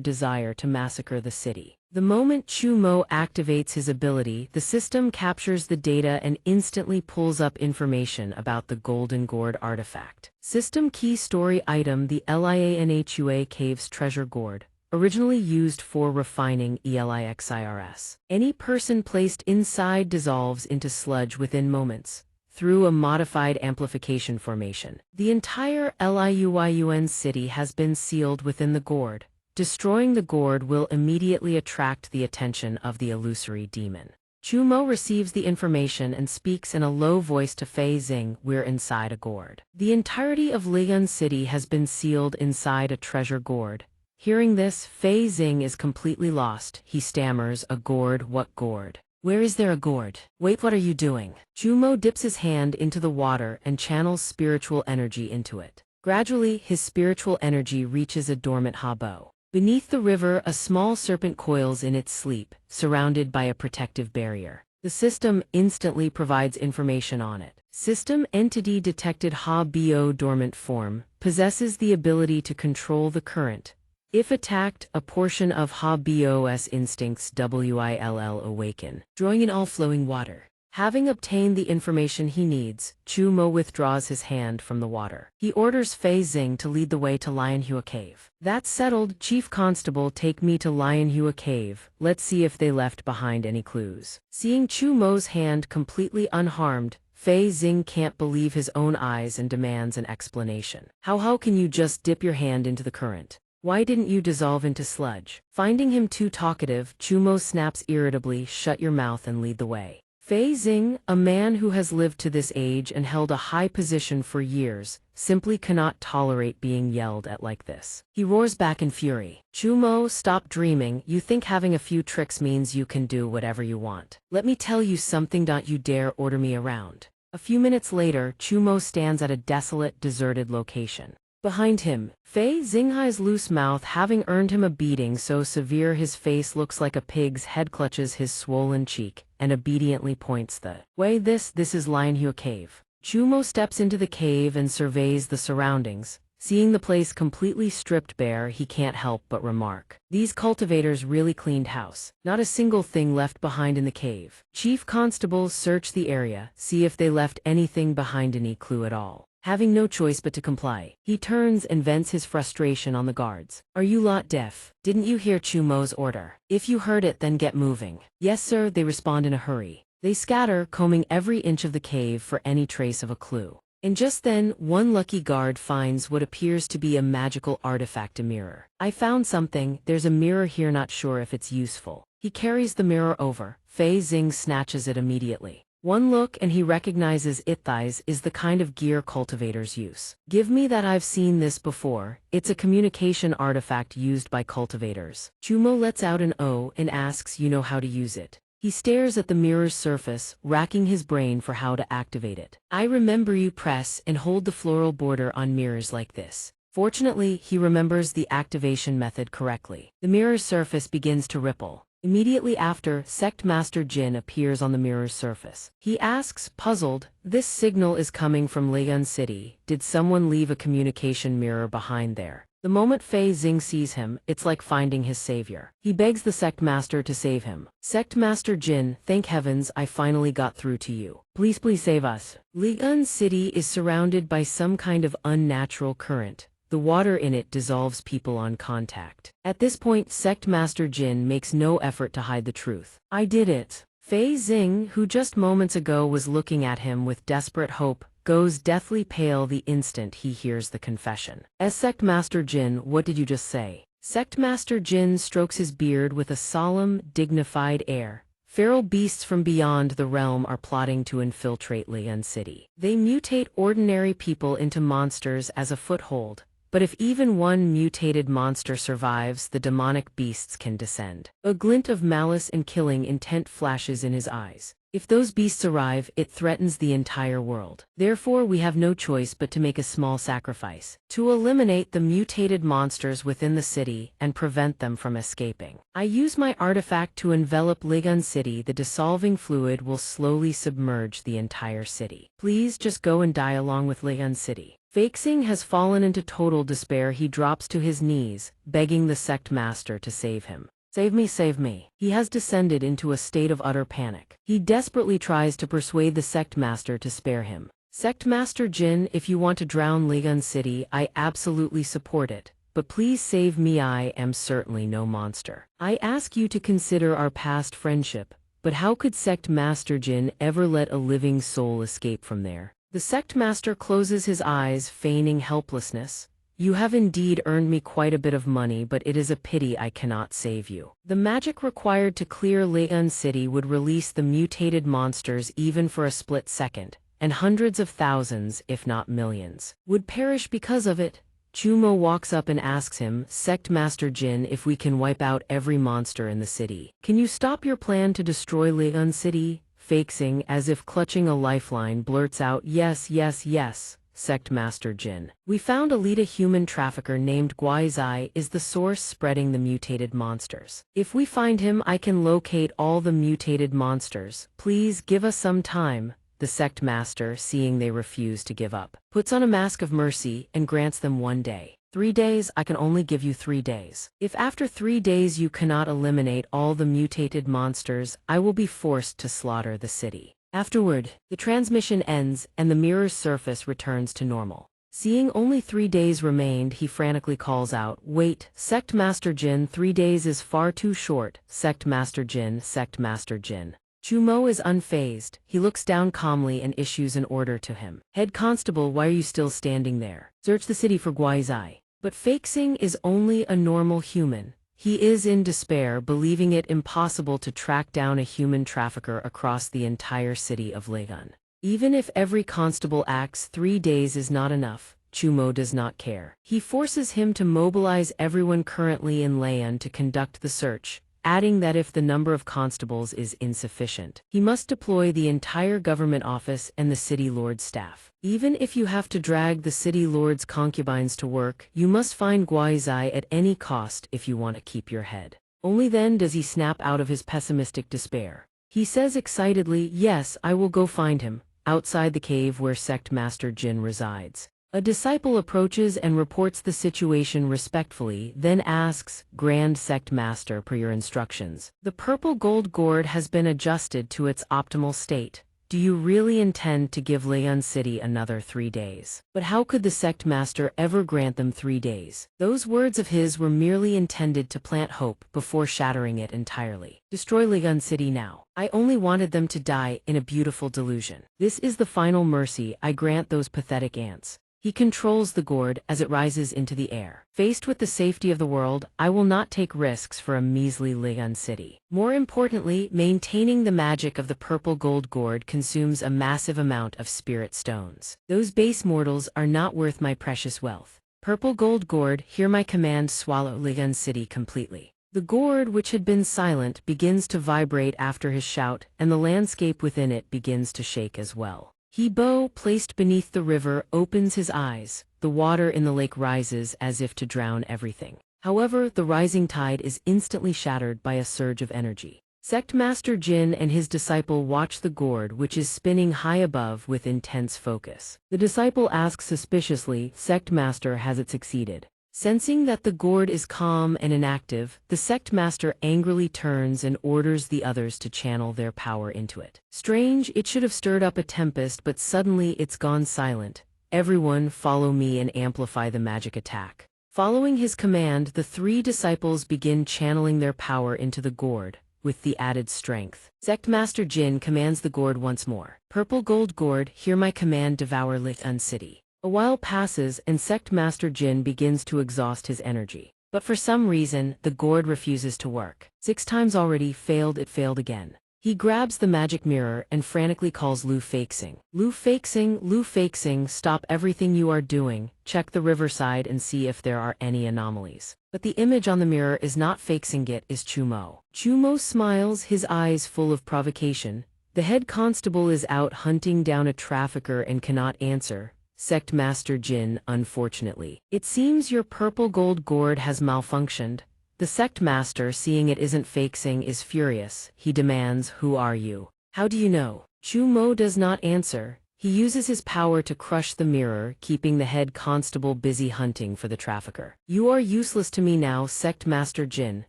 desire to massacre the city. The moment Chu Mo activates his ability, the system captures the data and instantly pulls up information about the Golden Gourd artifact. System key story item: the Lianhua Cave's treasure gourd, originally used for refining elixirs. Any person placed inside dissolves into sludge within moments, through a modified amplification formation. The entire Liuyun city has been sealed within the gourd. Destroying the gourd will immediately attract the attention of the illusory demon. Chu Mo receives the information and speaks in a low voice to Fei Xing, we're inside a gourd. The entirety of Lian City has been sealed inside a treasure gourd. Hearing this, Fei Xing is completely lost. He stammers, a gourd? What gourd? Where is there a gourd? Wait, what are you doing? Chu Mo dips his hand into the water and channels spiritual energy into it. Gradually, his spiritual energy reaches a dormant habo. Beneath the river, a small serpent coils in its sleep, surrounded by a protective barrier. The system instantly provides information on it. System entity detected Ha-Bo dormant form, possesses the ability to control the current. If attacked, a portion of Ha-Bo's instincts will awaken, drawing in all flowing water. Having obtained the information he needs, Chu Mo withdraws his hand from the water. He orders Fei Xing to lead the way to Lionhua Cave. That's settled, Chief Constable, take me to Lionhua Cave. Let's see if they left behind any clues. Seeing Chu Mo's hand completely unharmed, Fei Xing can't believe his own eyes and demands an explanation. How can you just dip your hand into the current? Why didn't you dissolve into sludge? Finding him too talkative, Chu Mo snaps irritably, shut your mouth and lead the way. Fei Xing, a man who has lived to this age and held a high position for years, simply cannot tolerate being yelled at like this. He roars back in fury. Chu Mo, stop dreaming. You think having a few tricks means you can do whatever you want. Let me tell you something. Don't you dare order me around. A few minutes later, Chu Mo stands at a desolate, deserted location. Behind him, Fei Xinghai's loose mouth having earned him a beating so severe his face looks like a pig's head, clutches his swollen cheek, and obediently points the way. This is Lionhua Cave. Chu Mo steps into the cave and surveys the surroundings. Seeing the place completely stripped bare, he can't help but remark, these cultivators really cleaned house. Not a single thing left behind in the cave. Chief Constables search the area, see if they left anything behind, any clue at all. Having no choice but to comply, he turns and vents his frustration on the guards. Are you lot deaf? Didn't you hear Chu Mo's order? If you heard it, then get moving. Yes sir, they respond in a hurry. They scatter, combing every inch of the cave for any trace of a clue. And just then, one lucky guard finds what appears to be a magical artifact, a mirror. I found something, there's a mirror here, not sure if it's useful. He carries the mirror over. Fei Xing snatches it immediately. One look and he recognizes it. Thighs is the kind of gear cultivators use. Give me that, I've seen this before. It's a communication artifact used by cultivators. Chu Mo lets out an O and asks, you know how to use it? He stares at the mirror's surface, racking his brain for how to activate it. I remember you press and hold the floral border on mirrors like this. Fortunately, he remembers the activation method correctly. The mirror's surface begins to ripple. Immediately after, Sect Master Jin appears on the mirror's surface. He asks, puzzled, this signal is coming from Leon City. Did someone leave a communication mirror behind there? The moment Fei Xing sees him, it's like finding his savior. He begs the Sect Master to save him. Sect Master Jin, thank heavens I finally got through to you. Please save us. Leon City is surrounded by some kind of unnatural current. The water in it dissolves people on contact. At this point, Sect Master Jin makes no effort to hide the truth. I did it. Fei Xing, who just moments ago was looking at him with desperate hope, goes deathly pale the instant he hears the confession. As Sect Master Jin, what did you just say? Sect Master Jin strokes his beard with a solemn, dignified air. Feral beasts from beyond the realm are plotting to infiltrate Leon City. They mutate ordinary people into monsters as a foothold. But if even one mutated monster survives, the demonic beasts can descend. A glint of malice and killing intent flashes in his eyes. If those beasts arrive, it threatens the entire world. Therefore, we have no choice but to make a small sacrifice, to eliminate the mutated monsters within the city and prevent them from escaping. I use my artifact to envelop Legon City. The dissolving fluid will slowly submerge the entire city. Please just go and die along with Legon City. Fei Xing has fallen into total despair. He drops to his knees, begging the Sect Master to save him. Save me, save me. He has descended into a state of utter panic. He desperately tries to persuade the Sect Master to spare him. Sect Master Jin, if you want to drown Legon City, I absolutely support it. But please save me, I am certainly no monster. I ask you to consider our past friendship, but how could Sect Master Jin ever let a living soul escape from there? The Sect Master closes his eyes, feigning helplessness. You have indeed earned me quite a bit of money, but it is a pity I cannot save you. The magic required to clear Leon City would release the mutated monsters even for a split second, and hundreds of thousands, if not millions, would perish because of it. Chu Mo walks up and asks him, Sect Master Jin, if we can wipe out every monster in the city, can you stop your plan to destroy Leon City? Fei Xing, as if clutching a lifeline, blurts out, yes, yes, yes. Sect Master Jin. We found a Lita human trafficker named Guizai is the source spreading the mutated monsters. If we find him, I can locate all the mutated monsters. Please give us some time. The sect master, seeing they refuse to give up, puts on a mask of mercy and grants them 1 day. 3 days, I can only give you 3 days. If after 3 days you cannot eliminate all the mutated monsters, I will be forced to slaughter the city. Afterward, the transmission ends and the mirror's surface returns to normal. Seeing only 3 days remained, he frantically calls out, "Wait, Sect Master Jin, 3 days is far too short. Sect Master Jin, Sect Master Jin." Chumo is unfazed. He looks down calmly and issues an order to him. "Head Constable, why are you still standing there? Search the city for Guizai." But Fakesing is only a normal human. He is in despair, believing it impossible to track down a human trafficker across the entire city of Legun. Even if every constable acts, 3 days is not enough. Chumo does not care. He forces him to mobilize everyone currently in Legun to conduct the search, adding that if the number of constables is insufficient, he must deploy the entire government office and the city lord's staff. Even if you have to drag the city lord's concubines to work, you must find Guizai at any cost if you want to keep your head. Only then does he snap out of his pessimistic despair. He says excitedly, "Yes, I will go find him," outside the cave where Sect Master Jin resides. A disciple approaches and reports the situation respectfully, then asks, "Grand Sect Master, per your instructions, the purple gold gourd has been adjusted to its optimal state. Do you really intend to give Leon City another 3 days?" But how could the Sect Master ever grant them 3 days? Those words of his were merely intended to plant hope before shattering it entirely. "Destroy Leon City now. I only wanted them to die in a beautiful delusion. This is the final mercy I grant those pathetic ants." He controls the gourd as it rises into the air. "Faced with the safety of the world, I will not take risks for a measly Leon city. More importantly, maintaining the magic of the purple gold gourd consumes a massive amount of spirit stones. Those base mortals are not worth my precious wealth. Purple gold gourd, hear my command, swallow Leon city completely." The gourd, which had been silent, begins to vibrate after his shout, and the landscape within it begins to shake as well. Hebo, placed beneath the river, opens his eyes. The water in the lake rises as if to drown everything. However, the rising tide is instantly shattered by a surge of energy. Sect Master Jin and his disciple watch the gourd, which is spinning high above, with intense focus. The disciple asks suspiciously, "Sect Master, has it succeeded?" Sensing that the gourd is calm and inactive, the sect master angrily turns and orders the others to channel their power into it. Strange, it should have stirred up a tempest, but suddenly it's gone silent. "Everyone, follow me and amplify the magic attack." Following his command, the 3 disciples begin channeling their power into the gourd, with the added strength. Sect Master Jin commands the gourd once more. "Purple gold gourd, hear my command, devour Lit-Un City." A while passes and Sect Master Jin begins to exhaust his energy. But for some reason, the gourd refuses to work. 6 times already, it failed again. He grabs the magic mirror and frantically calls Lu Fakesing. Lu Fakesing, stop everything you are doing, check the riverside and see if there are any anomalies. But the image on the mirror is not Fakesing, it is Chumo. Chumo smiles, his eyes full of provocation. The head constable is out hunting down a trafficker and cannot answer. Sect Master Jin, unfortunately, it seems your purple gold gourd has malfunctioned. The sect master, seeing it isn't Fakesing, is furious. He demands, "Who are you? How do you know?" Chumo does not answer. He uses his power to crush the mirror, keeping the head constable busy hunting for the trafficker. "You are useless to me now, Sect Master Jin.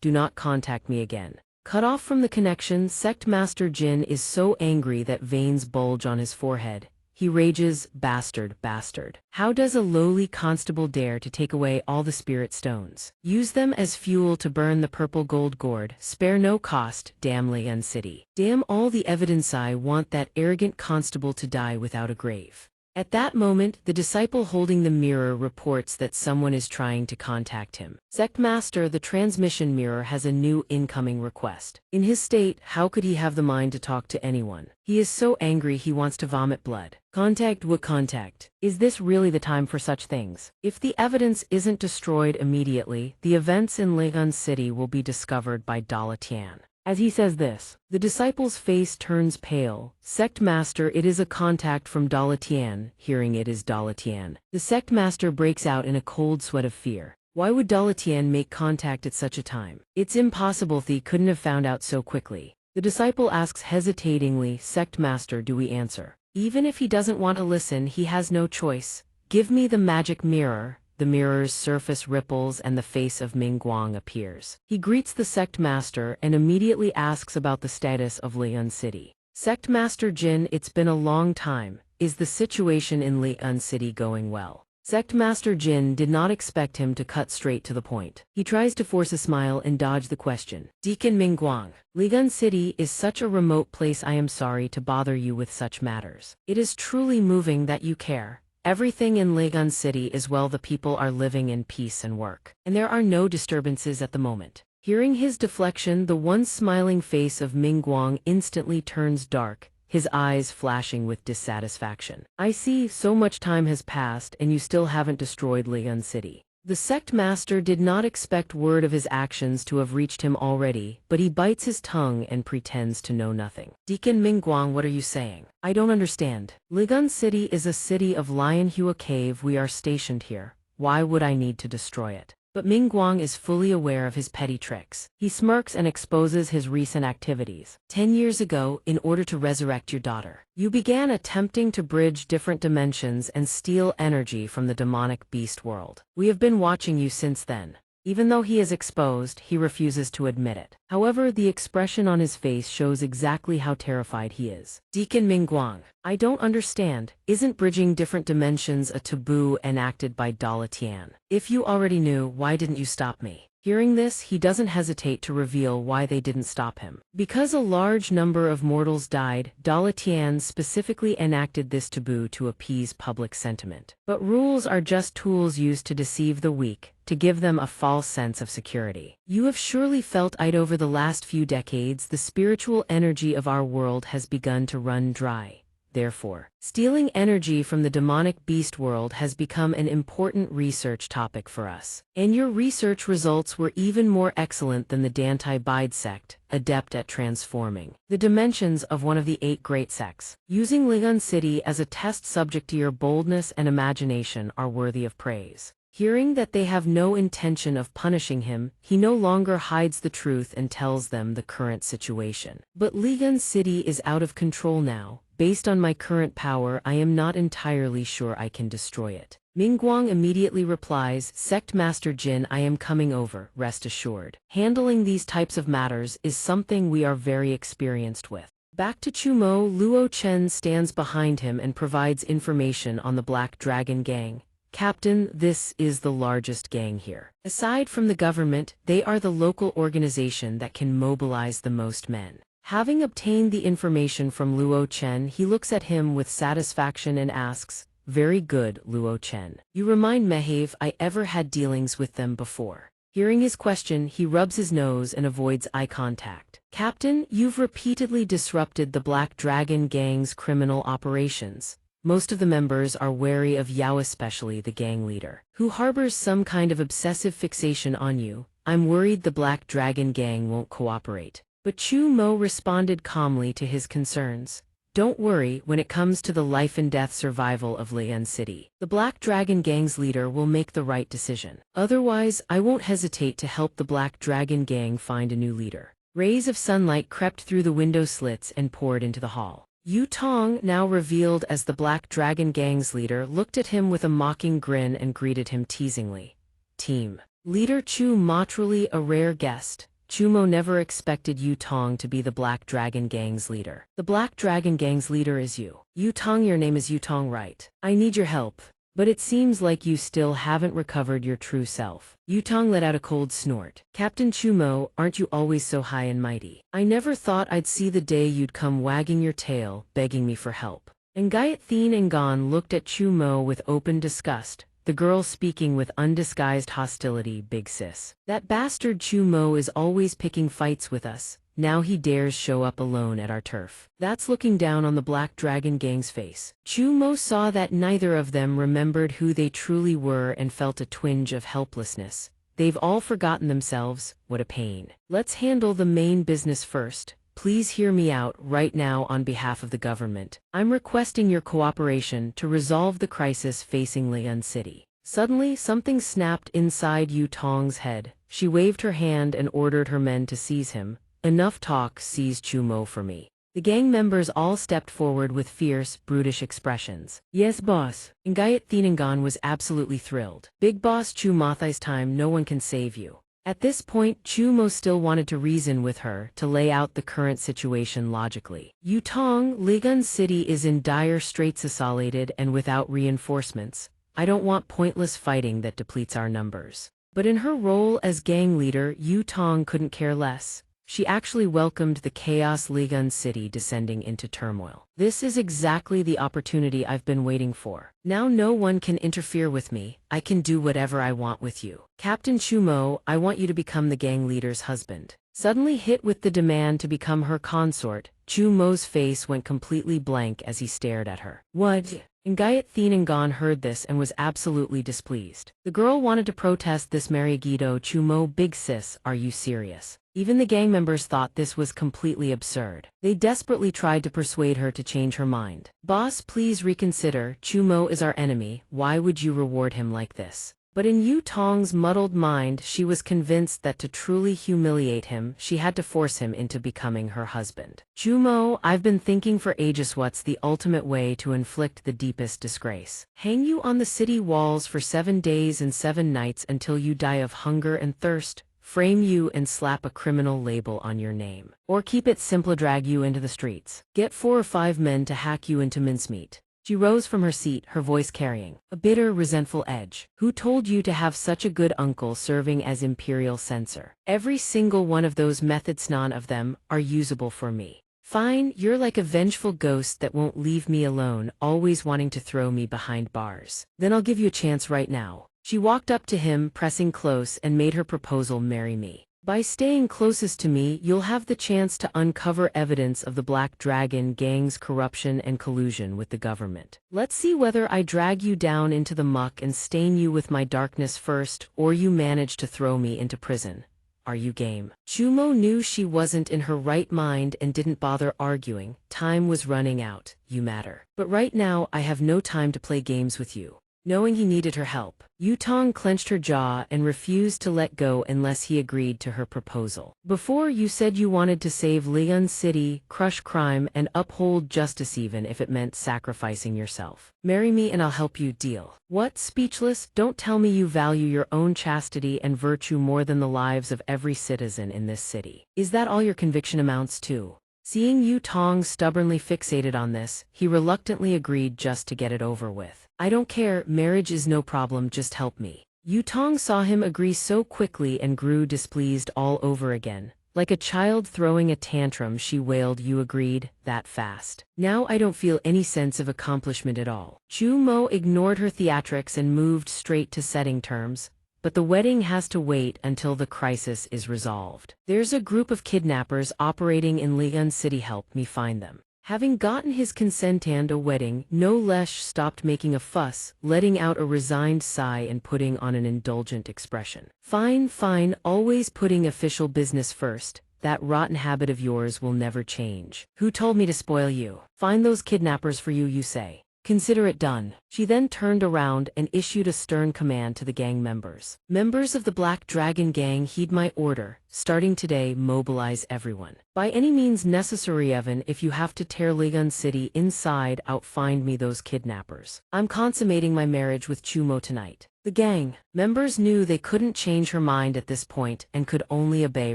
Do not contact me again." Cut off from the connection, Sect Master Jin is so angry that veins bulge on his forehead. He rages, "Bastard, bastard. How does a lowly constable dare to take away all the spirit stones? Use them as fuel to burn the purple gold gourd. Spare no cost, damn Leon City. Damn all the evidence, I want that arrogant constable to die without a grave." At that moment, the disciple holding the mirror reports that someone is trying to contact him. "Sect Master, the transmission mirror has a new incoming request." In his state, how could he have the mind to talk to anyone? He is so angry he wants to vomit blood. "Contact what contact? Is this really the time for such things? If the evidence isn't destroyed immediately, the events in Legon City will be discovered by Dala Tian. As he says this, the disciple's face turns pale. Sect master, it is a contact from Dalatian. Hearing it is Dalatian, the sect master breaks out in a cold sweat of fear. Why would Dalatian make contact at such a time? It's impossible. They couldn't have found out so quickly. The disciple asks hesitatingly, Sect master, do we answer? Even if he doesn't want to listen, he has no choice. Give me the magic mirror. The mirror's surface ripples and the face of Mingguang appears. He greets the sect master and immediately asks about the status of Lian City. Sect master Jin, it's been a long time. Is the situation in Lian City going well? Sect master Jin did not expect him to cut straight to the point. He tries to force a smile and dodge the question. Deacon Mingguang, Lian City is such a remote place. I am sorry to bother you with such matters. It is truly moving that you care. Everything in Lian City is well. The people are living in peace and work, and there are no disturbances at the moment. Hearing his deflection, the once smiling face of Mingguang instantly turns dark, his eyes flashing with dissatisfaction. I see, so much time has passed and you still haven't destroyed Lian City. The sect master did not expect word of his actions to have reached him already, but he bites his tongue and pretends to know nothing. Deacon Mingguang, what are you saying? I don't understand. Lian City is a city of Lionhua Cave. We are stationed here. Why would I need to destroy it? But Mingguang is fully aware of his petty tricks. He smirks and exposes his recent activities. 10 years ago, in order to resurrect your daughter, you began attempting to bridge different dimensions and steal energy from the demonic beast world. We have been watching you since then. Even though he is exposed, he refuses to admit it. However, the expression on his face shows exactly how terrified he is. Deacon Mingguang, I don't understand. Isn't bridging different dimensions a taboo enacted by Dalatian? If you already knew, why didn't you stop me? Hearing this, he doesn't hesitate to reveal why they didn't stop him. Because a large number of mortals died, Dalatian specifically enacted this taboo to appease public sentiment. But rules are just tools used to deceive the weak, to give them a false sense of security. You have surely felt it over the last few decades. The spiritual energy of our world has begun to run dry. Therefore, stealing energy from the demonic beast world has become an important research topic for us. And your research results were even more excellent than the Dantai Bide sect, adept at transforming the dimensions of one of the 8 great sects. Using Lian City as a test subject to your boldness and imagination are worthy of praise. Hearing that they have no intention of punishing him, he no longer hides the truth and tells them the current situation. But Lian City is out of control now. Based on my current power, I am not entirely sure I can destroy it. Mingguang immediately replies, Sect Master Jin, I am coming over, rest assured. Handling these types of matters is something we are very experienced with. Back to Chumo, Luo Chen stands behind him and provides information on the Black Dragon Gang. Captain, this is the largest gang here. Aside from the government, they are the local organization that can mobilize the most men. Having obtained the information from Luo Chen, he looks at him with satisfaction and asks, Very good, Luo Chen. You remind me have I ever had dealings with them before? Hearing his question, he rubs his nose and avoids eye contact. Captain, you've repeatedly disrupted the Black Dragon Gang's criminal operations. Most of the members are wary of Yao, especially the gang leader, who harbors some kind of obsessive fixation on you. I'm worried the Black Dragon Gang won't cooperate. But Chu Mo responded calmly to his concerns. Don't worry, when it comes to the life and death survival of Lian City, the Black Dragon Gang's leader will make the right decision. Otherwise, I won't hesitate to help the Black Dragon Gang find a new leader. Rays of sunlight crept through the window slits and poured into the hall. Yu Tong, now revealed as the Black Dragon Gang's leader, looked at him with a mocking grin and greeted him teasingly. Team Leader Chu Mo, truly a rare guest. Chumo never expected Yu Tong to be the Black Dragon Gang's leader. The Black Dragon Gang's leader is you. Yu Tong, your name is Yu Tong, right? I need your help. But it seems like you still haven't recovered your true self. Yu Tong let out a cold snort. Captain Chumo, aren't you always so high and mighty? I never thought I'd see the day you'd come wagging your tail, begging me for help. And Gayat Thien Ngan looked at Chumo with open disgust. The girl speaking with undisguised hostility, big sis. That bastard Chu Mo is always picking fights with us. Now he dares show up alone at our turf. That's looking down on the Black Dragon Gang's face. Chu Mo saw that neither of them remembered who they truly were and felt a twinge of helplessness. They've all forgotten themselves. What a pain. Let's handle the main business first. Please hear me out right now on behalf of the government. I'm requesting your cooperation to resolve the crisis facing Lian City. Suddenly, something snapped inside Yu Tong's head. She waved her hand and ordered her men to seize him. Enough talk, seize Chu Mo for me. The gang members all stepped forward with fierce, brutish expressions. Yes, boss. Ngayat Thinangan was absolutely thrilled. Big boss Chu Mathai's time, no one can save you. At this point, Chu Mo still wanted to reason with her to lay out the current situation logically. Yu Tong, Ligan City is in dire straits, isolated and without reinforcements. I don't want pointless fighting that depletes our numbers. But in her role as gang leader, Yu Tong couldn't care less. She actually welcomed the chaos Ligan City descending into turmoil. This is exactly the opportunity I've been waiting for. Now no one can interfere with me. I can do whatever I want with you. Captain Chu Mo, I want you to become the gang leader's husband. Suddenly hit with the demand to become her consort, Chu Mo's face went completely blank as he stared at her. What? Ngayat Thinangan heard this and was absolutely displeased. The girl wanted to protest this. Marigido Chu Mo, big sis, are you serious? Even the gang members thought this was completely absurd. They desperately tried to persuade her to change her mind. Boss, please reconsider. Chu Mo is our enemy. Why would you reward him like this? But in Yu Tong's muddled mind, she was convinced that to truly humiliate him, she had to force him into becoming her husband. Chu Mo, I've been thinking for ages what's the ultimate way to inflict the deepest disgrace. Hang you on the city walls for 7 days and 7 nights until you die of hunger and thirst. Frame you and slap a criminal label on your name. Or keep it simple, drag you into the streets. Get 4 or 5 men to hack you into mincemeat. She rose from her seat, her voice carrying a bitter, resentful edge. Who told you to have such a good uncle serving as imperial censor? Every single one of those methods, none of them, are usable for me. Fine, you're like a vengeful ghost that won't leave me alone, always wanting to throw me behind bars. Then I'll give you a chance right now. She walked up to him, pressing close, and made her proposal. Marry me. By staying closest to me, you'll have the chance to uncover evidence of the Black Dragon gang's corruption and collusion with the government. Let's see whether I drag you down into the muck and stain you with my darkness first, or you manage to throw me into prison. Are you game? Chu Mo knew she wasn't in her right mind and didn't bother arguing. Time was running out. You matter. But right now, I have no time to play games with you. Knowing he needed her help, Yu Tong clenched her jaw and refused to let go unless he agreed to her proposal. Before, you said you wanted to save Lian City, crush crime, and uphold justice even if it meant sacrificing yourself. Marry me and I'll help you. Deal. What? Speechless? Don't tell me you value your own chastity and virtue more than the lives of every citizen in this city. Is that all your conviction amounts to? Seeing Yu Tong stubbornly fixated on this, he reluctantly agreed just to get it over with. I don't care, marriage is no problem, just help me. Yu Tong saw him agree so quickly and grew displeased all over again. Like a child throwing a tantrum, she wailed, you agreed, that fast. Now I don't feel any sense of accomplishment at all. Chu Mo ignored her theatrics and moved straight to setting terms. But the wedding has to wait until the crisis is resolved. There's a group of kidnappers operating in Lian City, help me find them. Having gotten his consent and a wedding, No Lesh stopped making a fuss, letting out a resigned sigh and putting on an indulgent expression. Fine, fine, always putting official business first. That rotten habit of yours will never change. Who told me to spoil you? Find those kidnappers for you, you say. Consider it done. She then turned around and issued a stern command to the gang members. Members of the Black Dragon gang, heed my order. Starting today, mobilize everyone. By any means necessary, even if you have to tear Ligan City inside out, find me those kidnappers. I'm consummating my marriage with Chu Mo tonight. The gang members knew they couldn't change her mind at this point and could only obey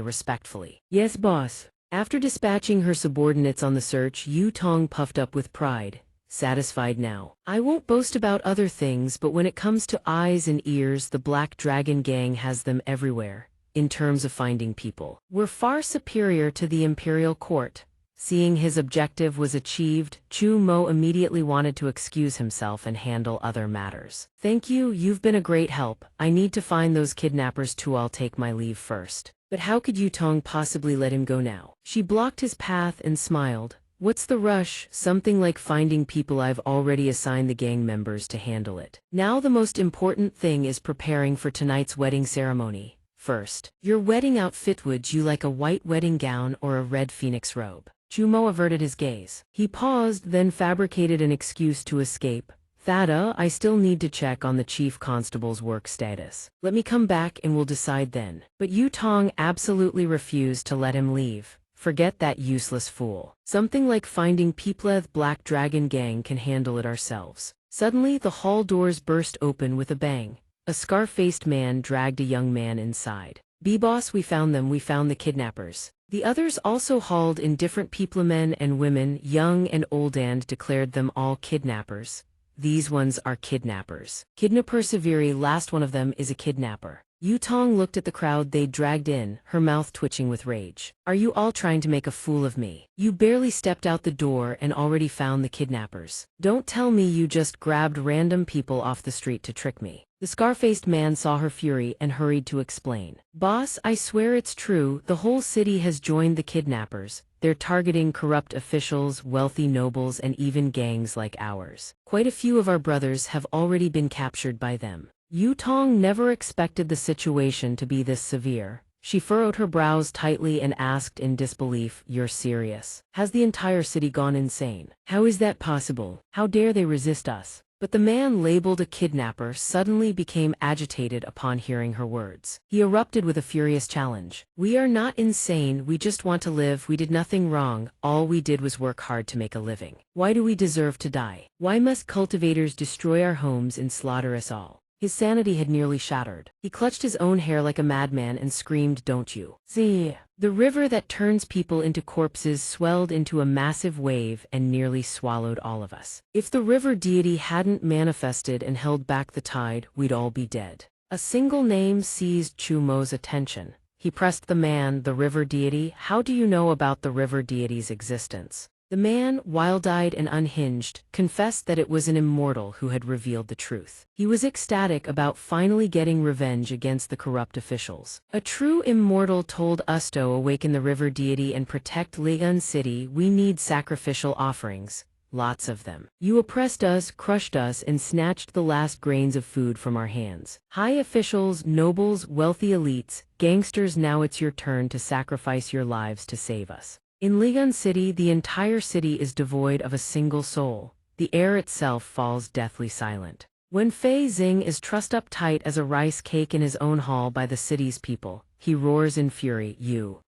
respectfully. Yes, boss. After dispatching her subordinates on the search, Yu Tong puffed up with pride. Satisfied now. I won't boast about other things, but when it comes to eyes and ears, the Black Dragon gang has them everywhere. In terms of finding people, we're far superior to the imperial court. Seeing his objective was achieved, Chu Mo immediately wanted to excuse himself and handle other matters. Thank you, you've been a great help. I need to find those kidnappers too. I'll take my leave first. But how could Yu Tong possibly let him go now? She blocked his path and smiled. What's the rush? Something like finding people. I've already assigned the gang members to handle it. Now the most important thing is preparing for tonight's wedding ceremony. First, your wedding outfit. Would you like a white wedding gown or a red phoenix robe? Chumo averted his gaze. He paused, then fabricated an excuse to escape. Thada, I still need to check on the chief constable's work status. Let me come back and we'll decide then. But Yu Tong absolutely refused to let him leave. Forget that useless fool. Something like finding people. Black Dragon Gang can handle it ourselves. Suddenly the hall doors burst open with a bang. A scar-faced man dragged a young man inside. B-boss, we found them. We found the kidnappers. The others also hauled in different people, men and women, young and old, and declared them all kidnappers. These ones are kidnappers. Persevere. Last one of them is a kidnapper. Yu Tong looked at the crowd they'd dragged in, her mouth twitching with rage. Are you all trying to make a fool of me? You barely stepped out the door and already found the kidnappers. Don't tell me you just grabbed random people off the street to trick me. The scar-faced man saw her fury and hurried to explain. Boss, I swear it's true, the whole city has joined the kidnappers. They're targeting corrupt officials, wealthy nobles, and even gangs like ours. Quite a few of our brothers have already been captured by them. Yu Tong never expected the situation to be this severe. She furrowed her brows tightly and asked in disbelief, You're serious? Has the entire city gone insane? How is that possible? How dare they resist us? But the man labeled a kidnapper suddenly became agitated upon hearing her words. He erupted with a furious challenge. We are not insane, we just want to live. We did nothing wrong, all we did was work hard to make a living. Why do we deserve to die? Why must cultivators destroy our homes and slaughter us all? His sanity had nearly shattered. He clutched his own hair like a madman and screamed, Don't you see? The river that turns people into corpses swelled into a massive wave and nearly swallowed all of us. If the river deity hadn't manifested and held back the tide, we'd all be dead. A single name seized Chumo's attention. He pressed the man, the river deity. How do you know about the river deity's existence? The man, wild-eyed and unhinged, confessed that it was an immortal who had revealed the truth. He was ecstatic about finally getting revenge against the corrupt officials. A true immortal told us to awaken the river deity and protect Ligun City. We need sacrificial offerings. Lots of them. You oppressed us, crushed us, and snatched the last grains of food from our hands. High officials, nobles, wealthy elites, gangsters, now it's your turn to sacrifice your lives to save us. In Ligun City, the entire city is devoid of a single soul. The air itself falls deathly silent. When Fei Xing is trussed up tight as a rice cake in his own hall by the city's people, he roars in fury,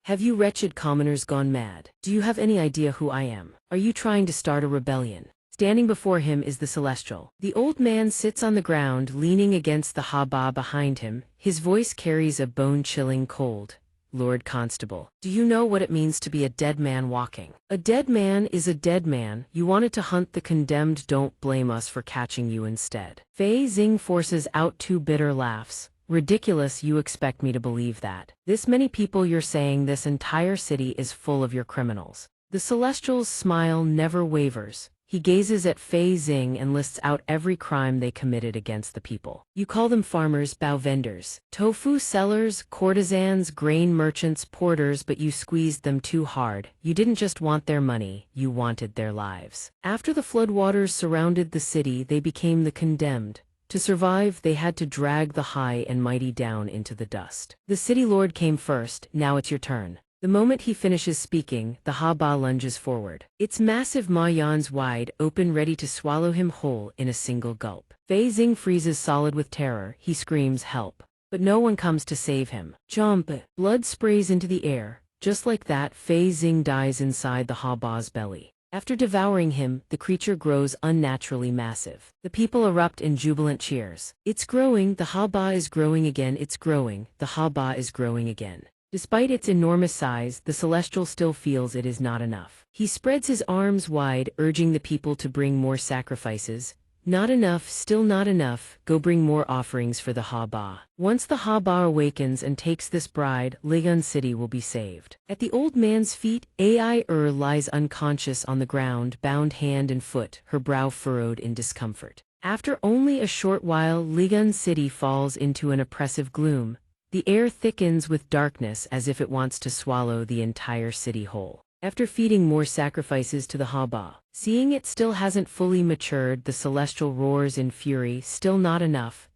Have you wretched commoners gone mad? Do you have any idea who I am? Are you trying to start a rebellion? Standing before him is the Celestial. The old man sits on the ground, leaning against the Haba behind him. His voice carries a bone-chilling cold. Lord Constable, do you know what it means to be a dead man walking? A dead man is a dead man. You wanted to hunt the condemned, don't blame us for catching you instead. Fei Xing forces out two bitter laughs. Ridiculous, you expect me to believe that? This many people, you're saying this entire city is full of your criminals. The Celestial's smile never wavers. He gazes at Fei Xing and lists out every crime they committed against the people. You call them farmers, bao vendors, tofu sellers, courtesans, grain merchants, porters, but you squeezed them too hard. You didn't just want their money, you wanted their lives. After the floodwaters surrounded the city, they became the condemned. To survive, they had to drag the high and mighty down into the dust. The city lord came first, now it's your turn. The moment he finishes speaking, the Haba lunges forward. Its massive maw yawns wide open, ready to swallow him whole in a single gulp. Fei Xing freezes solid with terror. He screams, help. But no one comes to save him. Jump! Blood sprays into the air. Just like that, Fei Xing dies inside the Haba's belly. After devouring him, the creature grows unnaturally massive. The people erupt in jubilant cheers. It's growing, the Haba is growing again, it's growing, the Haba is growing again. Despite its enormous size, the Celestial still feels it is not enough. He spreads his arms wide, urging the people to bring more sacrifices. Not enough, still not enough, go bring more offerings for the Haba. Once the Haba awakens and takes this bride, Ligun City will be saved. At the old man's feet, lies unconscious on the ground, bound hand and foot, her brow furrowed in discomfort. After only a short while, Ligun City falls into an oppressive gloom. The air thickens with darkness as if it wants to swallow the entire city whole. After feeding more sacrifices to the Haba, seeing it still hasn't fully matured, the celestial roars in fury, still not enough,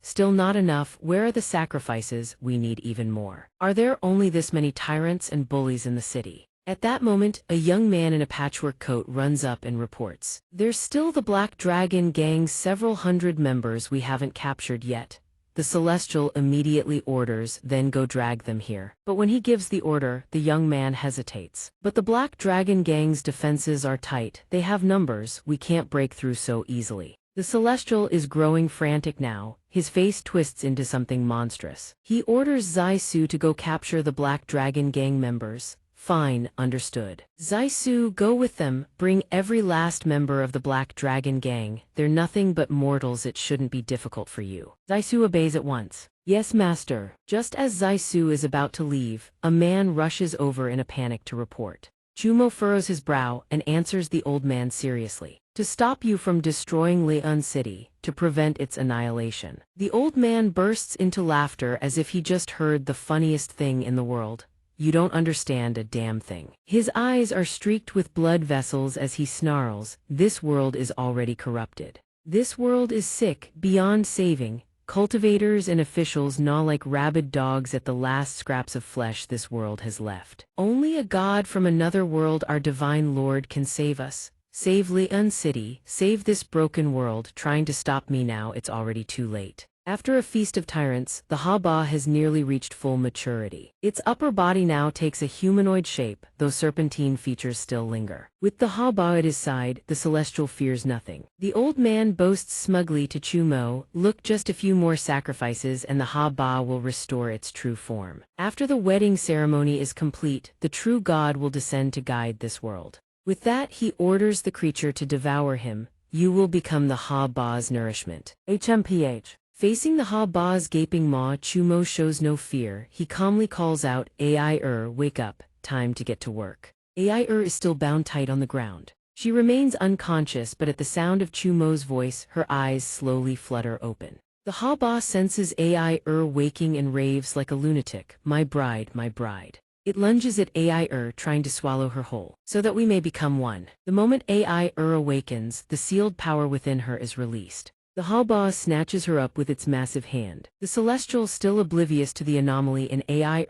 where are the sacrifices? We need even more. Are there only this many tyrants and bullies in the city? At that moment, a young man in a patchwork coat runs up and reports. There's still the Black Dragon Gang's several hundred members we haven't captured yet. The Celestial immediately orders, then go drag them here. But when he gives the order, the young man hesitates. But the Black Dragon Gang's defenses are tight, they have numbers, we can't break through so easily. The Celestial is growing frantic now, his face twists into something monstrous. He orders Zaisu to go capture the Black Dragon Gang members. Fine, understood. Zaisu, go with them, bring every last member of the Black Dragon Gang, they're nothing but mortals, it shouldn't be difficult for you. Zaisu obeys at once. Yes, master. Just as Zaisu is about to leave, a man rushes over in a panic to report. Chumo furrows his brow and answers the old man seriously. To stop you from destroying Leon City, to prevent its annihilation. The old man bursts into laughter as if he just heard the funniest thing in the world. You don't understand a damn thing. His eyes are streaked with blood vessels as he snarls, this world is already corrupted. This world is sick, beyond saving. Cultivators and officials gnaw like rabid dogs at the last scraps of flesh this world has left. Only a god from another world, our divine lord, can save us. Save Leon City, save this broken world. Trying to stop me now, it's already too late. After a feast of tyrants, the Haba has nearly reached full maturity. Its upper body now takes a humanoid shape, though serpentine features still linger. With the Haba at his side, the Celestial fears nothing. The old man boasts smugly to Chumo, look, just a few more sacrifices and the Haba will restore its true form. After the wedding ceremony is complete, the true god will descend to guide this world. With that, he orders the creature to devour him. You will become the Haba's nourishment. HMPH. Facing the Haba's gaping maw, Chumo shows no fear. He calmly calls out, Ai, wake up, time to get to work. Ai is still bound tight on the ground. She remains unconscious, but at the sound of Chumo's voice, her eyes slowly flutter open. The Haba senses Ai waking and raves like a lunatic, my bride, my bride. It lunges at Ai trying to swallow her whole, so that we may become one. The moment Ai awakens, the sealed power within her is released. The Haba snatches her up with its massive hand. The Celestial, still oblivious to the anomaly in Ai,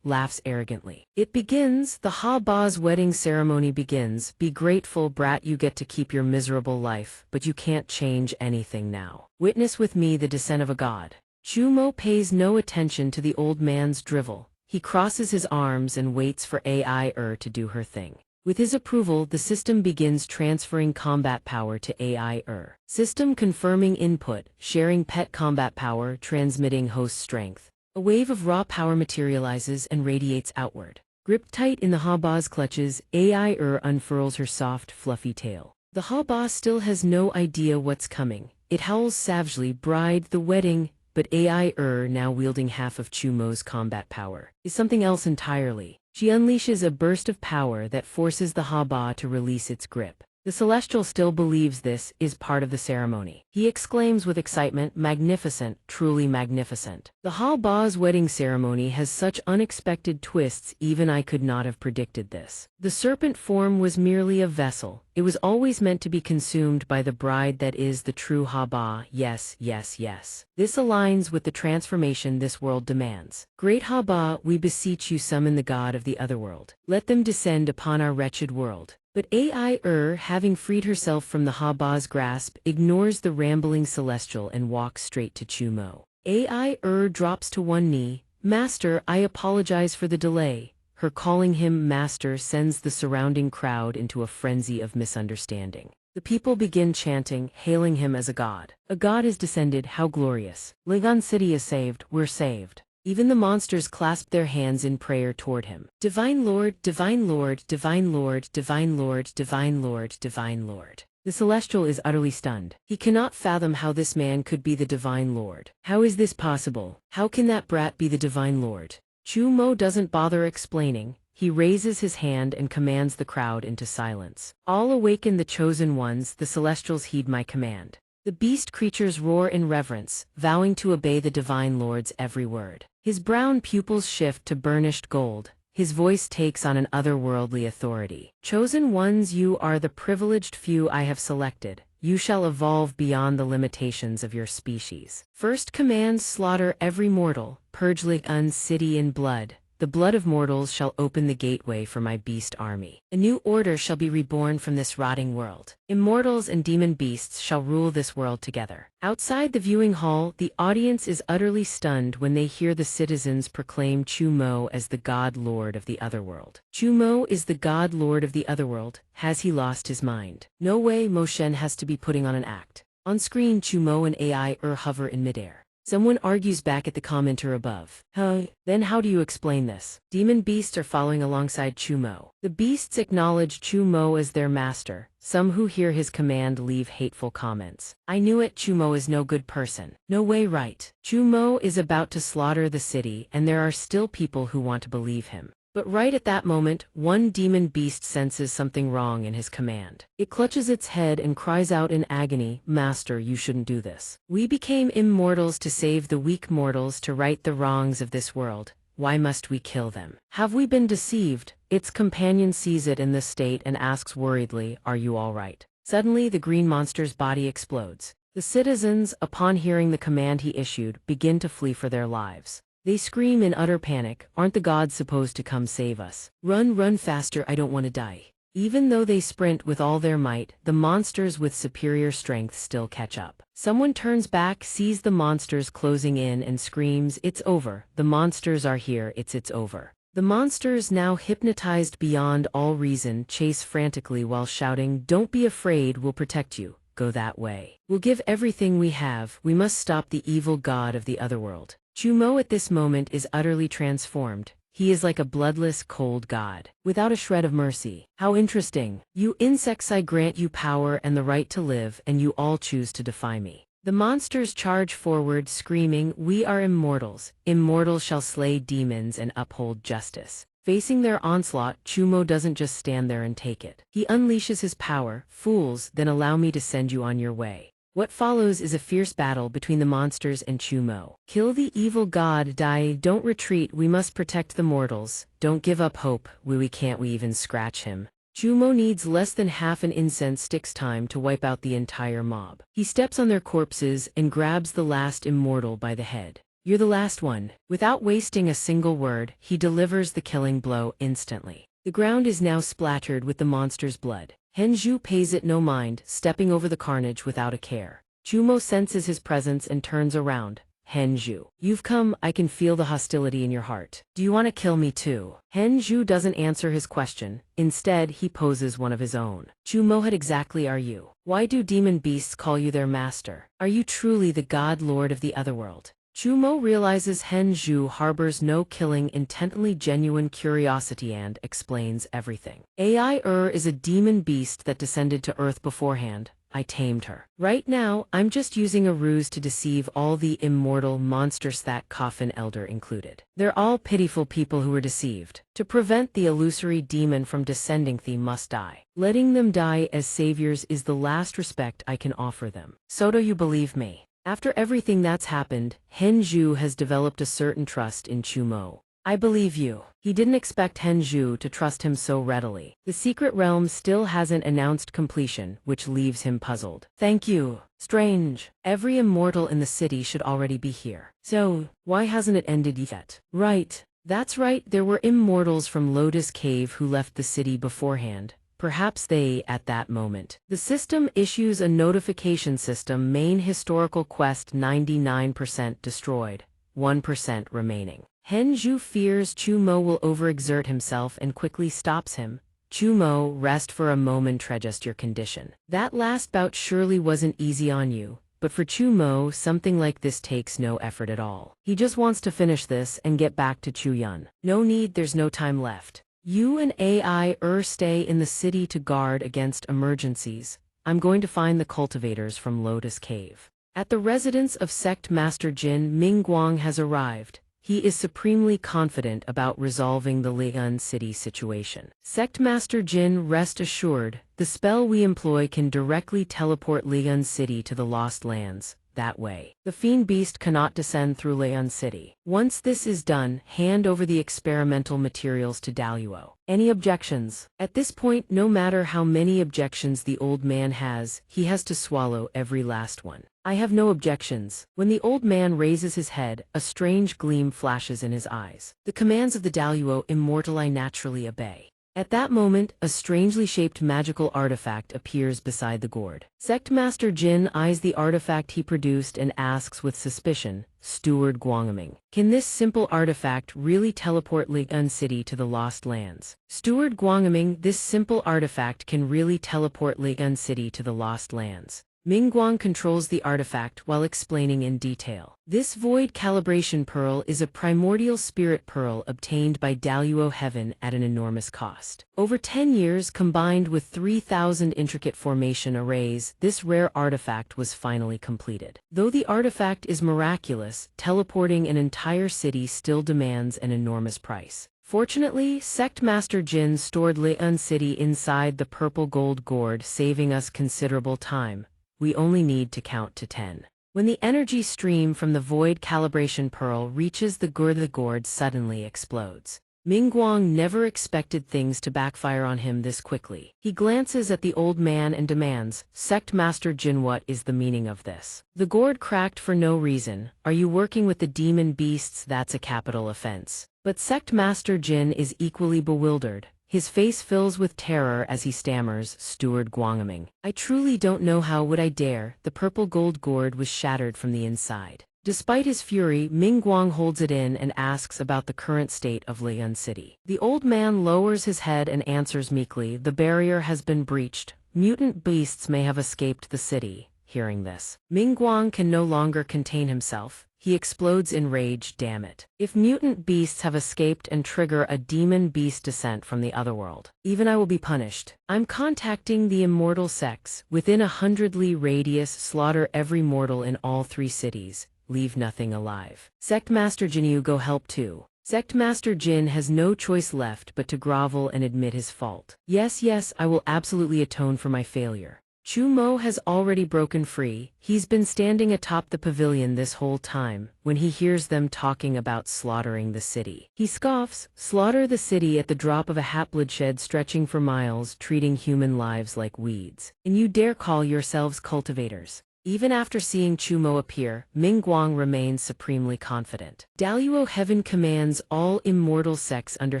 laughs arrogantly. It begins, the Haba's wedding ceremony begins. Be grateful, brat, you get to keep your miserable life, but you can't change anything now. Witness with me the descent of a god. Chumo pays no attention to the old man's drivel. He crosses his arms and waits for Ai to do her thing. With his approval, the system begins transferring combat power to Ai. System confirming input, sharing pet combat power, transmitting host strength. A wave of raw power materializes and radiates outward. Gripped tight in the Haba's clutches, Ai unfurls her soft, fluffy tail. The Haba still has no idea what's coming. It howls savagely, bride, the wedding, but Ai, now wielding half of Chumo's combat power, is something else entirely. She unleashes a burst of power that forces the Haba to release its grip. The Celestial still believes this is part of the ceremony. He exclaims with excitement, magnificent, truly magnificent. The Haba's wedding ceremony has such unexpected twists, even I could not have predicted this. The serpent form was merely a vessel. It was always meant to be consumed by the bride that is the true Haba. Yes, yes, yes. This aligns with the transformation this world demands. Great Haba, we beseech you, summon the god of the otherworld. Let them descend upon our wretched world. But Ai, having freed herself from the Haba's grasp, ignores the rambling Celestial and walks straight to Chumo. Ai, drops to one knee. Master, I apologize for the delay. Her calling him master sends the surrounding crowd into a frenzy of misunderstanding. The people begin chanting, hailing him as a god. A god has descended, how glorious. Legon City is saved, we're saved. Even the monsters clasp their hands in prayer toward him. Divine Lord, Divine Lord, Divine Lord, Divine Lord, Divine Lord, Divine Lord. The Celestial is utterly stunned. He cannot fathom how this man could be the Divine Lord. How is this possible? How can that brat be the Divine Lord? Chumo doesn't bother explaining. He raises his hand and commands the crowd into silence. All awaken, the chosen ones, the Celestials heed my command. The beast creatures roar in reverence, vowing to obey the Divine Lord's every word. His brown pupils shift to burnished gold. his voice takes on an otherworldly authority. Chosen ones, you are the privileged few I have selected. You shall evolve beyond the limitations of your species. First command: slaughter every mortal, purge Li'an's city in blood. The blood of mortals shall open the gateway for my beast army. A new order shall be reborn from this rotting world. Immortals and demon beasts shall rule this world together. Outside the viewing hall, the audience is utterly stunned when they hear the citizens proclaim Chu Mo as the God Lord of the Otherworld. Chu Mo is the God Lord of the Otherworld. Has he lost his mind? No way, Mo Shen has to be putting on an act. On screen, Chu Mo and AI hover in midair. Someone argues back at the commenter above. Then how do you explain this? Demon beasts are following alongside Chu Mo. The beasts acknowledge Chu Mo as their master. Some who hear his command leave hateful comments. I knew it, Chu Mo is no good person. No way, right? Chu Mo is about to slaughter the city, and there are still people who want to believe him. But right at that moment, one demon beast senses something wrong in his command. It clutches its head and cries out in agony, Master, you shouldn't do this. We became immortals to save the weak mortals, to right the wrongs of this world. Why must we kill them? Have we been deceived? Its companion sees it in this state and asks worriedly, Are you all right? Suddenly, the green monster's body explodes. The citizens, upon hearing the command he issued, begin to flee for their lives. They scream in utter panic, Aren't the gods supposed to come save us? Run faster, I don't want to die. Even though they sprint with all their might, the monsters with superior strength still catch up. Someone turns back, sees the monsters closing in and screams, It's over, the monsters are here, it's over. The monsters, now hypnotized beyond all reason, chase frantically while shouting, Don't be afraid, we'll protect you. Go that way. We'll give everything we have. We must stop the evil god of the otherworld. Chu Mo at this moment is utterly transformed. He is like a bloodless, cold god, without a shred of mercy. How interesting. You insects, I grant you power and the right to live, and you all choose to defy me. The monsters charge forward, screaming, We are immortals. Immortals shall slay demons and uphold justice. Facing their onslaught, Chu Mo doesn't just stand there and take it. He unleashes his power. Fools, then allow me to send you on your way. What follows is a fierce battle between the monsters and Chu Mo. Kill the evil god, die, don't retreat, we must protect the mortals. Don't give up hope, we can't even scratch him. Chu Mo needs less than half an incense stick's time to wipe out the entire mob. He steps on their corpses and grabs the last immortal by the head. You're the last one. Without wasting a single word, he delivers the killing blow instantly. The ground is now splattered with the monster's blood. Henju pays it no mind, stepping over the carnage without a care. Chu Mo senses his presence and turns around. Henju, you've come, I can feel the hostility in your heart. Do you want to kill me too? Henju doesn't answer his question. Instead, he poses one of his own. Chu Mo, what exactly are you? Why do demon beasts call you their master? Are you truly the god lord of the otherworld? Chu Mo realizes Henju harbors no killing intently genuine curiosity and explains everything. AI is a demon beast that descended to Earth beforehand. I tamed her. Right now, I'm just using a ruse to deceive all the immortal monsters, that coffin elder included. They're all pitiful people who were deceived. To prevent the illusory demon from descending, they must die. Letting them die as saviors is the last respect I can offer them. So do you believe me? After everything that's happened, Henju has developed a certain trust in Chu Mo. I believe you. He didn't expect Henju to trust him so readily. The secret realm still hasn't announced completion, which leaves him puzzled. Thank you. Strange. Every immortal in the city should already be here. So, why hasn't it ended yet? Right. That's right, there were immortals from Lotus Cave who left the city beforehand. Perhaps they, at that moment. The system issues a notification system, main historical quest 99% destroyed, 1% remaining. Henju fears Chu Mo will overexert himself and quickly stops him. Chu Mo, rest for a moment, adjust your condition. That last bout surely wasn't easy on you, but for Chu Mo, something like this takes no effort at all. He just wants to finish this and get back to Chu Yun. No need, there's no time left. You and AI stay in the city to guard against emergencies. I'm going to find the cultivators from Lotus Cave. At the residence of Sect Master Jin, Mingguang has arrived. He is supremely confident about resolving the Li'an city situation. Sect Master Jin, rest assured, the spell we employ can directly teleport Li'an city to the Lost Lands. that way. The fiend beast cannot descend through Leon City. Once this is done, hand over the experimental materials to Daluo. Any objections? At this point, no matter how many objections the old man has, he has to swallow every last one. I have no objections. When the old man raises his head, a strange gleam flashes in his eyes. The commands of the Daluo immortal I naturally obey. At that moment, a strangely shaped magical artifact appears beside the gourd. Sect Master Jin eyes the artifact he produced and asks with suspicion, Steward Guangaming, can this simple artifact really teleport Ligun City to the Lost Lands? Steward Guangaming, this simple artifact can really teleport Ligun City to the Lost Lands. Mingguang controls the artifact while explaining in detail. This void calibration pearl is a primordial spirit pearl obtained by Daluo Heaven at an enormous cost. Over 10 years combined with 3,000 intricate formation arrays, this rare artifact was finally completed. Though the artifact is miraculous, teleporting an entire city still demands an enormous price. Fortunately, Sect Master Jin stored Liun City inside the purple gold gourd, saving us considerable time. We only need to count to 10. When the energy stream from the void calibration pearl reaches the gourd suddenly explodes. Mingguang never expected things to backfire on him this quickly. He glances at the old man and demands, Sect Master Jin, what is the meaning of this? The gourd cracked for no reason. Are you working with the demon beasts? That's a capital offense. But Sect Master Jin is equally bewildered. His face fills with terror as he stammers, Steward Guangaming. I truly don't know how would I dare. The purple gold gourd was shattered from the inside. Despite his fury, Mingguang holds it in and asks about the current state of Liun City. The old man lowers his head and answers meekly, the barrier has been breached. Mutant beasts may have escaped the city. Hearing this, Mingguang can no longer contain himself. He explodes in rage, damn it. If mutant beasts have escaped and trigger a demon beast descent from the otherworld, even I will be punished. I'm contacting the immortal sects. Within 100 li radius, slaughter every mortal in all 3 cities. Leave nothing alive. Sect Master Jinyu go help too. Sect Master Jin has no choice left but to grovel and admit his fault. Yes, I will absolutely atone for my failure. Chu Mo has already broken free. He's been standing atop the pavilion this whole time, when he hears them talking about slaughtering the city. He scoffs, slaughter the city at the drop of a hat, bloodshed stretching for miles, treating human lives like weeds. And you dare call yourselves cultivators? Even after seeing Chu Mo appear, Mingguang remains supremely confident. Daluo Heaven commands all immortal sects under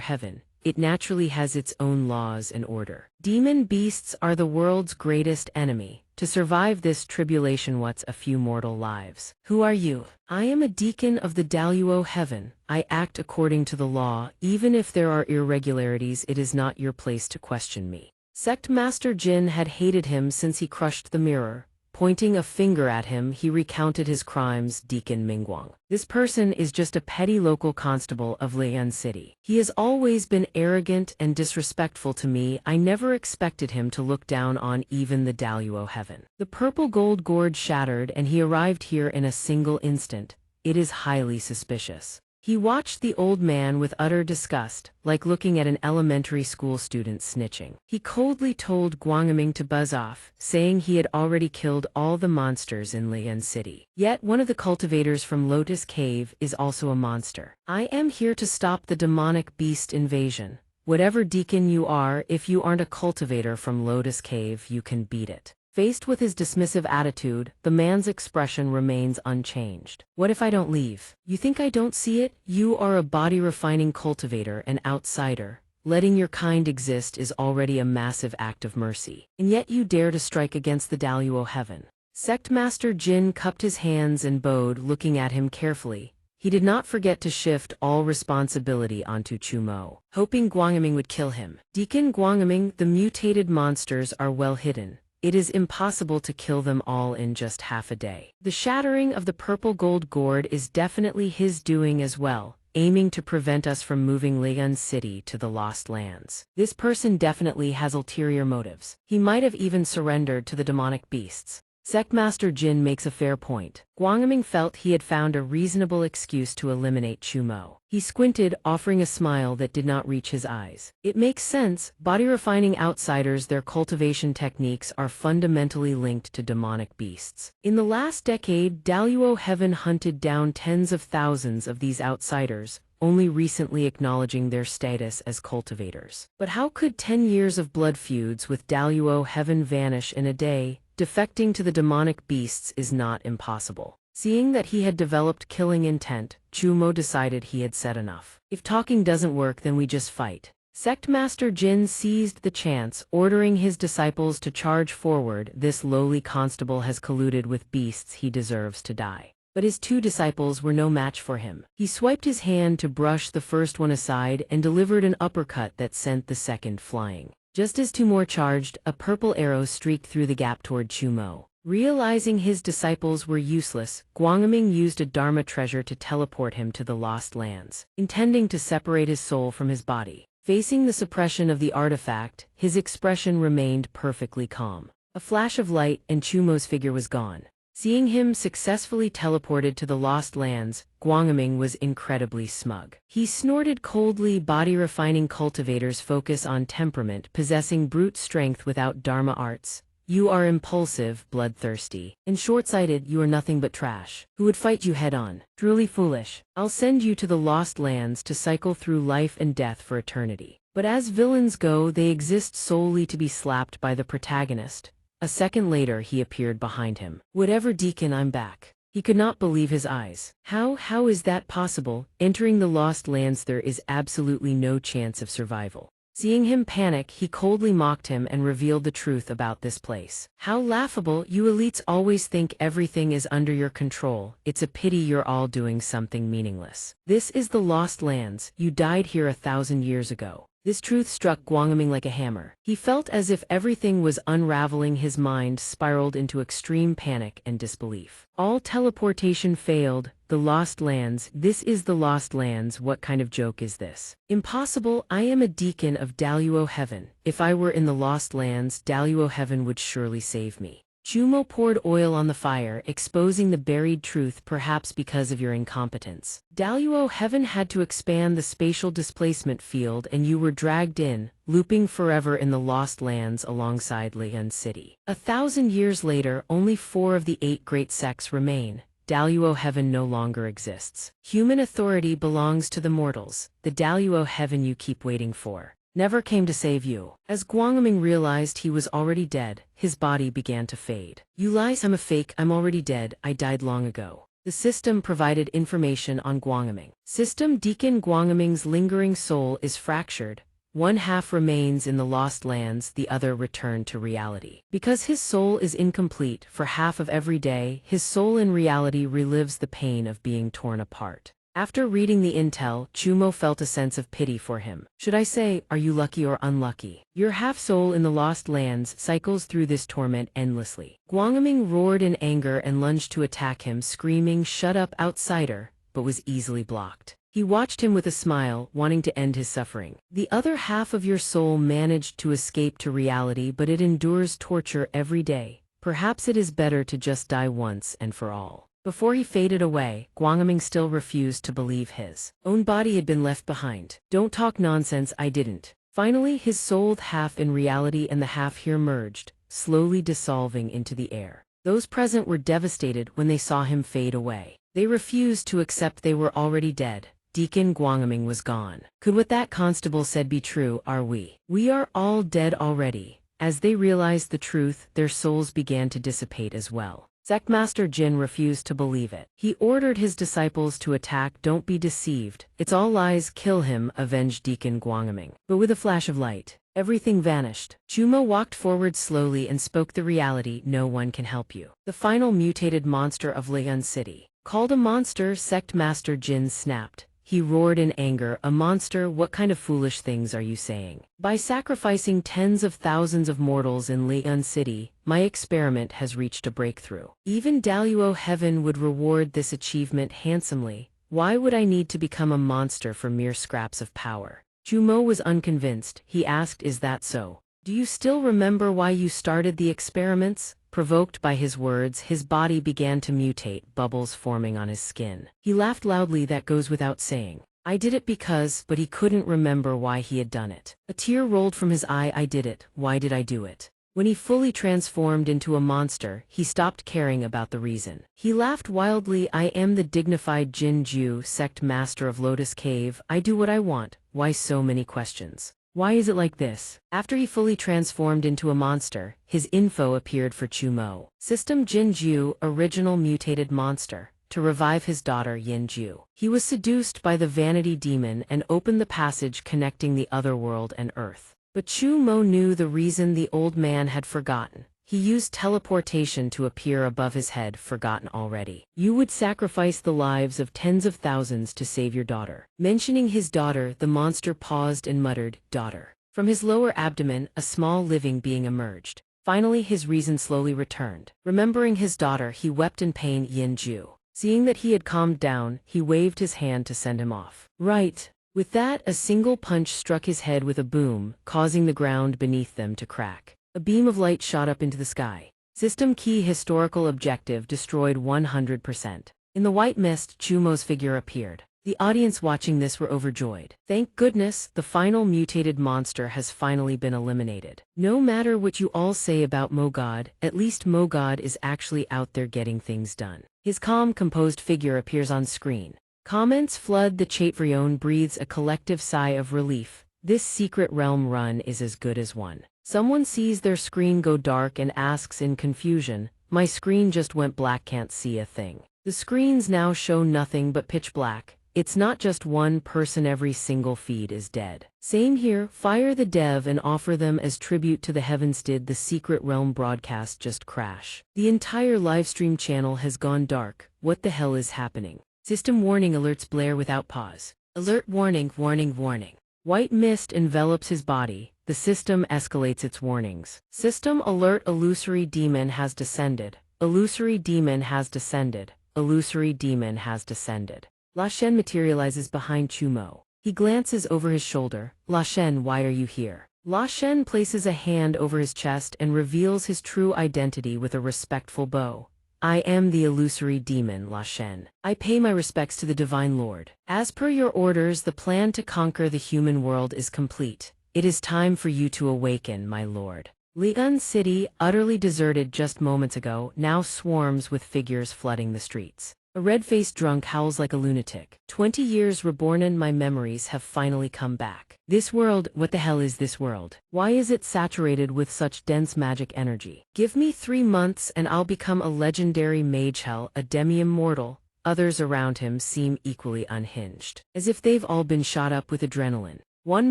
heaven. It naturally has its own laws and order. Demon beasts are the world's greatest enemy. To survive this tribulation, what's a few mortal lives? Who are you? I am a deacon of the Daluo Heaven. I act according to the law. Even if there are irregularities, it is not your place to question me. Sect Master Jin had hated him since he crushed the mirror. Pointing a finger at him, he recounted his crimes, Deacon Mingguang. This person is just a petty local constable of Lian City. He has always been arrogant and disrespectful to me. I never expected him to look down on even the Daluo Heaven. The purple gold gourd shattered and he arrived here in a single instant. It is highly suspicious. He watched the old man with utter disgust, like looking at an elementary school student snitching. He coldly told Guangaming to buzz off, saying he had already killed all the monsters in Lian City. Yet one of the cultivators from Lotus Cave is also a monster. I am here to stop the demonic beast invasion. Whatever deacon you are, if you aren't a cultivator from Lotus Cave, you can beat it. Faced with his dismissive attitude, the man's expression remains unchanged. What if I don't leave? You think I don't see it? You are a body-refining cultivator, an outsider. Letting your kind exist is already a massive act of mercy. And yet you dare to strike against the Daluo Heaven. Sect Master Jin cupped his hands and bowed, looking at him carefully. He did not forget to shift all responsibility onto Chu Mo, hoping Guangaming would kill him. Deacon Guangaming, the mutated monsters are well hidden. It is impossible to kill them all in just half a day. The shattering of the purple gold gourd is definitely his doing as well, aiming to prevent us from moving Lian City to the Lost Lands. This person definitely has ulterior motives. He might have even surrendered to the demonic beasts. Sectmaster Jin makes a fair point. Guangming felt he had found a reasonable excuse to eliminate Chumo. He squinted, offering a smile that did not reach his eyes. It makes sense. Body-refining outsiders, their cultivation techniques are fundamentally linked to demonic beasts. In the last decade, Daluo Heaven hunted down tens of thousands of these outsiders, only recently acknowledging their status as cultivators. But how could 10 years of blood feuds with Daluo Heaven vanish in a day? Defecting to the demonic beasts is not impossible. Seeing that he had developed killing intent, Chumo decided he had said enough. If talking doesn't work, then we just fight. Sectmaster Jin seized the chance, ordering his disciples to charge forward. This lowly constable has colluded with beasts, he deserves to die. But his two disciples were no match for him. He swiped his hand to brush the first one aside and delivered an uppercut that sent the second flying. Just as two more charged, a purple arrow streaked through the gap toward Chumo. Realizing his disciples were useless, Guangming used a Dharma treasure to teleport him to the Lost Lands, intending to separate his soul from his body. Facing the suppression of the artifact, his expression remained perfectly calm. A flash of light and Chumo's figure was gone. Seeing him successfully teleported to the Lost Lands, Guangming was incredibly smug. He snorted coldly. Body-refining cultivators focus on temperament, possessing brute strength without Dharma arts. You are impulsive, bloodthirsty, and short-sighted. You are nothing but trash. Who would fight you head-on? Truly foolish. I'll send you to the Lost Lands to cycle through life and death for eternity. But as villains go, they exist solely to be slapped by the protagonist. A second later he appeared behind him. Whatever, Deacon, I'm back. He could not believe his eyes. How is that possible? Entering the Lost Lands, there is absolutely no chance of survival. Seeing him panic, he coldly mocked him and revealed the truth about this place. How laughable. You elites always think everything is under your control. It's a pity you're all doing something meaningless. This is the Lost Lands. You died here 1,000 years ago. This truth struck Guangming like a hammer. He felt as if everything was unraveling. His mind spiraled into extreme panic and disbelief. All teleportation failed. The Lost Lands. This is the Lost Lands. What kind of joke is this? Impossible. I am a deacon of Daluo Heaven. If I were in the Lost Lands, Daluo Heaven would surely save me. Chumo poured oil on the fire, exposing the buried truth. Perhaps because of your incompetence, Daluo Heaven had to expand the spatial displacement field and you were dragged in, looping forever in the Lost Lands alongside Lian City. 1,000 years later, only 4 of the 8 great sects remain. Daluo Heaven no longer exists. Human authority belongs to the mortals. The Daluo Heaven you keep waiting for never came to save you. As Guangming realized he was already dead, his body began to fade. You lies, I'm a fake, I'm already dead, I died long ago. The system provided information on Guangming. System Deacon Guangming's lingering soul is fractured. One half remains in the Lost Lands, the other returned to reality. Because his soul is incomplete, for half of every day, his soul in reality relives the pain of being torn apart. After reading the intel, Chumo felt a sense of pity for him. Should I say, are you lucky or unlucky? Your half-soul in the Lost Lands cycles through this torment endlessly. Guangming roared in anger and lunged to attack him, screaming, "Shut up, outsider," but was easily blocked. He watched him with a smile, wanting to end his suffering. The other half of your soul managed to escape to reality, but it endures torture every day. Perhaps it is better to just die once and for all. Before he faded away, Guangming still refused to believe his own body had been left behind. Don't talk nonsense, I didn't. Finally, his soul, half in reality and the half here, merged, slowly dissolving into the air. Those present were devastated when they saw him fade away. They refused to accept they were already dead. Deacon Guangming was gone. Could what that constable said be true? Are we? We are all dead already. As they realized the truth, their souls began to dissipate as well. Sectmaster Jin refused to believe it. He ordered his disciples to attack. Don't be deceived. It's all lies. Kill him, avenged Deacon Guangming. But with a flash of light, everything vanished. Chumo walked forward slowly and spoke the reality. No one can help you. The final mutated monster of Lian City. Called a monster, Sectmaster Jin snapped. He roared in anger, a monster? What kind of foolish things are you saying? By sacrificing tens of thousands of mortals in Lian City, my experiment has reached a breakthrough. Even Daluo Heaven would reward this achievement handsomely. Why would I need to become a monster for mere scraps of power? Chumo was unconvinced. He asked, is that so? Do you still remember why you started the experiments? Provoked by his words, his body began to mutate, bubbles forming on his skin. He laughed loudly, that goes without saying. I did it because, but he couldn't remember why he had done it. A tear rolled from his eye. I did it. Why did I do it? When he fully transformed into a monster, he stopped caring about the reason. He laughed wildly. I am the dignified Jinju, sect master of Lotus Cave. I do what I want. Why so many questions? Why is it like this? After he fully transformed into a monster, his info appeared for Chumo. System Jinju, original mutated monster, to revive his daughter Yinju. He was seduced by the vanity demon and opened the passage connecting the other world and Earth. But Chu Mo knew the reason the old man had forgotten. He used teleportation to appear above his head, forgotten already. You would sacrifice the lives of tens of thousands to save your daughter. Mentioning his daughter, the monster paused and muttered, daughter. From his lower abdomen, a small living being emerged. Finally, his reason slowly returned. Remembering his daughter, he wept in pain. Yinju. Seeing that he had calmed down, he waved his hand to send him off. Right. With that, a single punch struck his head with a boom, causing the ground beneath them to crack. A beam of light shot up into the sky. System key historical objective destroyed 100%. In the white mist, Chumo's figure appeared. The audience watching this were overjoyed. Thank goodness, the final mutated monster has finally been eliminated. No matter what you all say about Mogod, at least Mogod is actually out there getting things done. His calm, composed figure appears on screen. Comments flood the chat. Vrion breathes a collective sigh of relief. This secret realm run is as good as one. Someone sees their screen go dark and asks in confusion, my screen just went black, can't see a thing. The screens now show nothing but pitch black. It's not just one person, every single feed is dead. Same here, fire the dev and offer them as tribute to the heavens. Did the secret realm broadcast just crash? The entire livestream channel has gone dark. What the hell is happening? System warning alerts blare without pause. Alert warning, warning, warning. White mist envelops his body. The system escalates its warnings. System alert, illusory demon has descended. Illusory demon has descended. Illusory demon has descended. La Shen materializes behind Chumo. He glances over his shoulder. La Shen, why are you here? La Shen places a hand over his chest and reveals his true identity with a respectful bow. I am the illusory demon, La Shen. I pay my respects to the Divine Lord. As per your orders, the plan to conquer the human world is complete. It is time for you to awaken, my lord. Li'an City, utterly deserted just moments ago, now swarms with figures flooding the streets. A red-faced drunk howls like a lunatic. 20 years reborn and my memories have finally come back. This world, what the hell is this world? Why is it saturated with such dense magic energy? Give me 3 months and I'll become a legendary mage. Hell, a demi-immortal. Others around him seem equally unhinged, as if they've all been shot up with adrenaline. One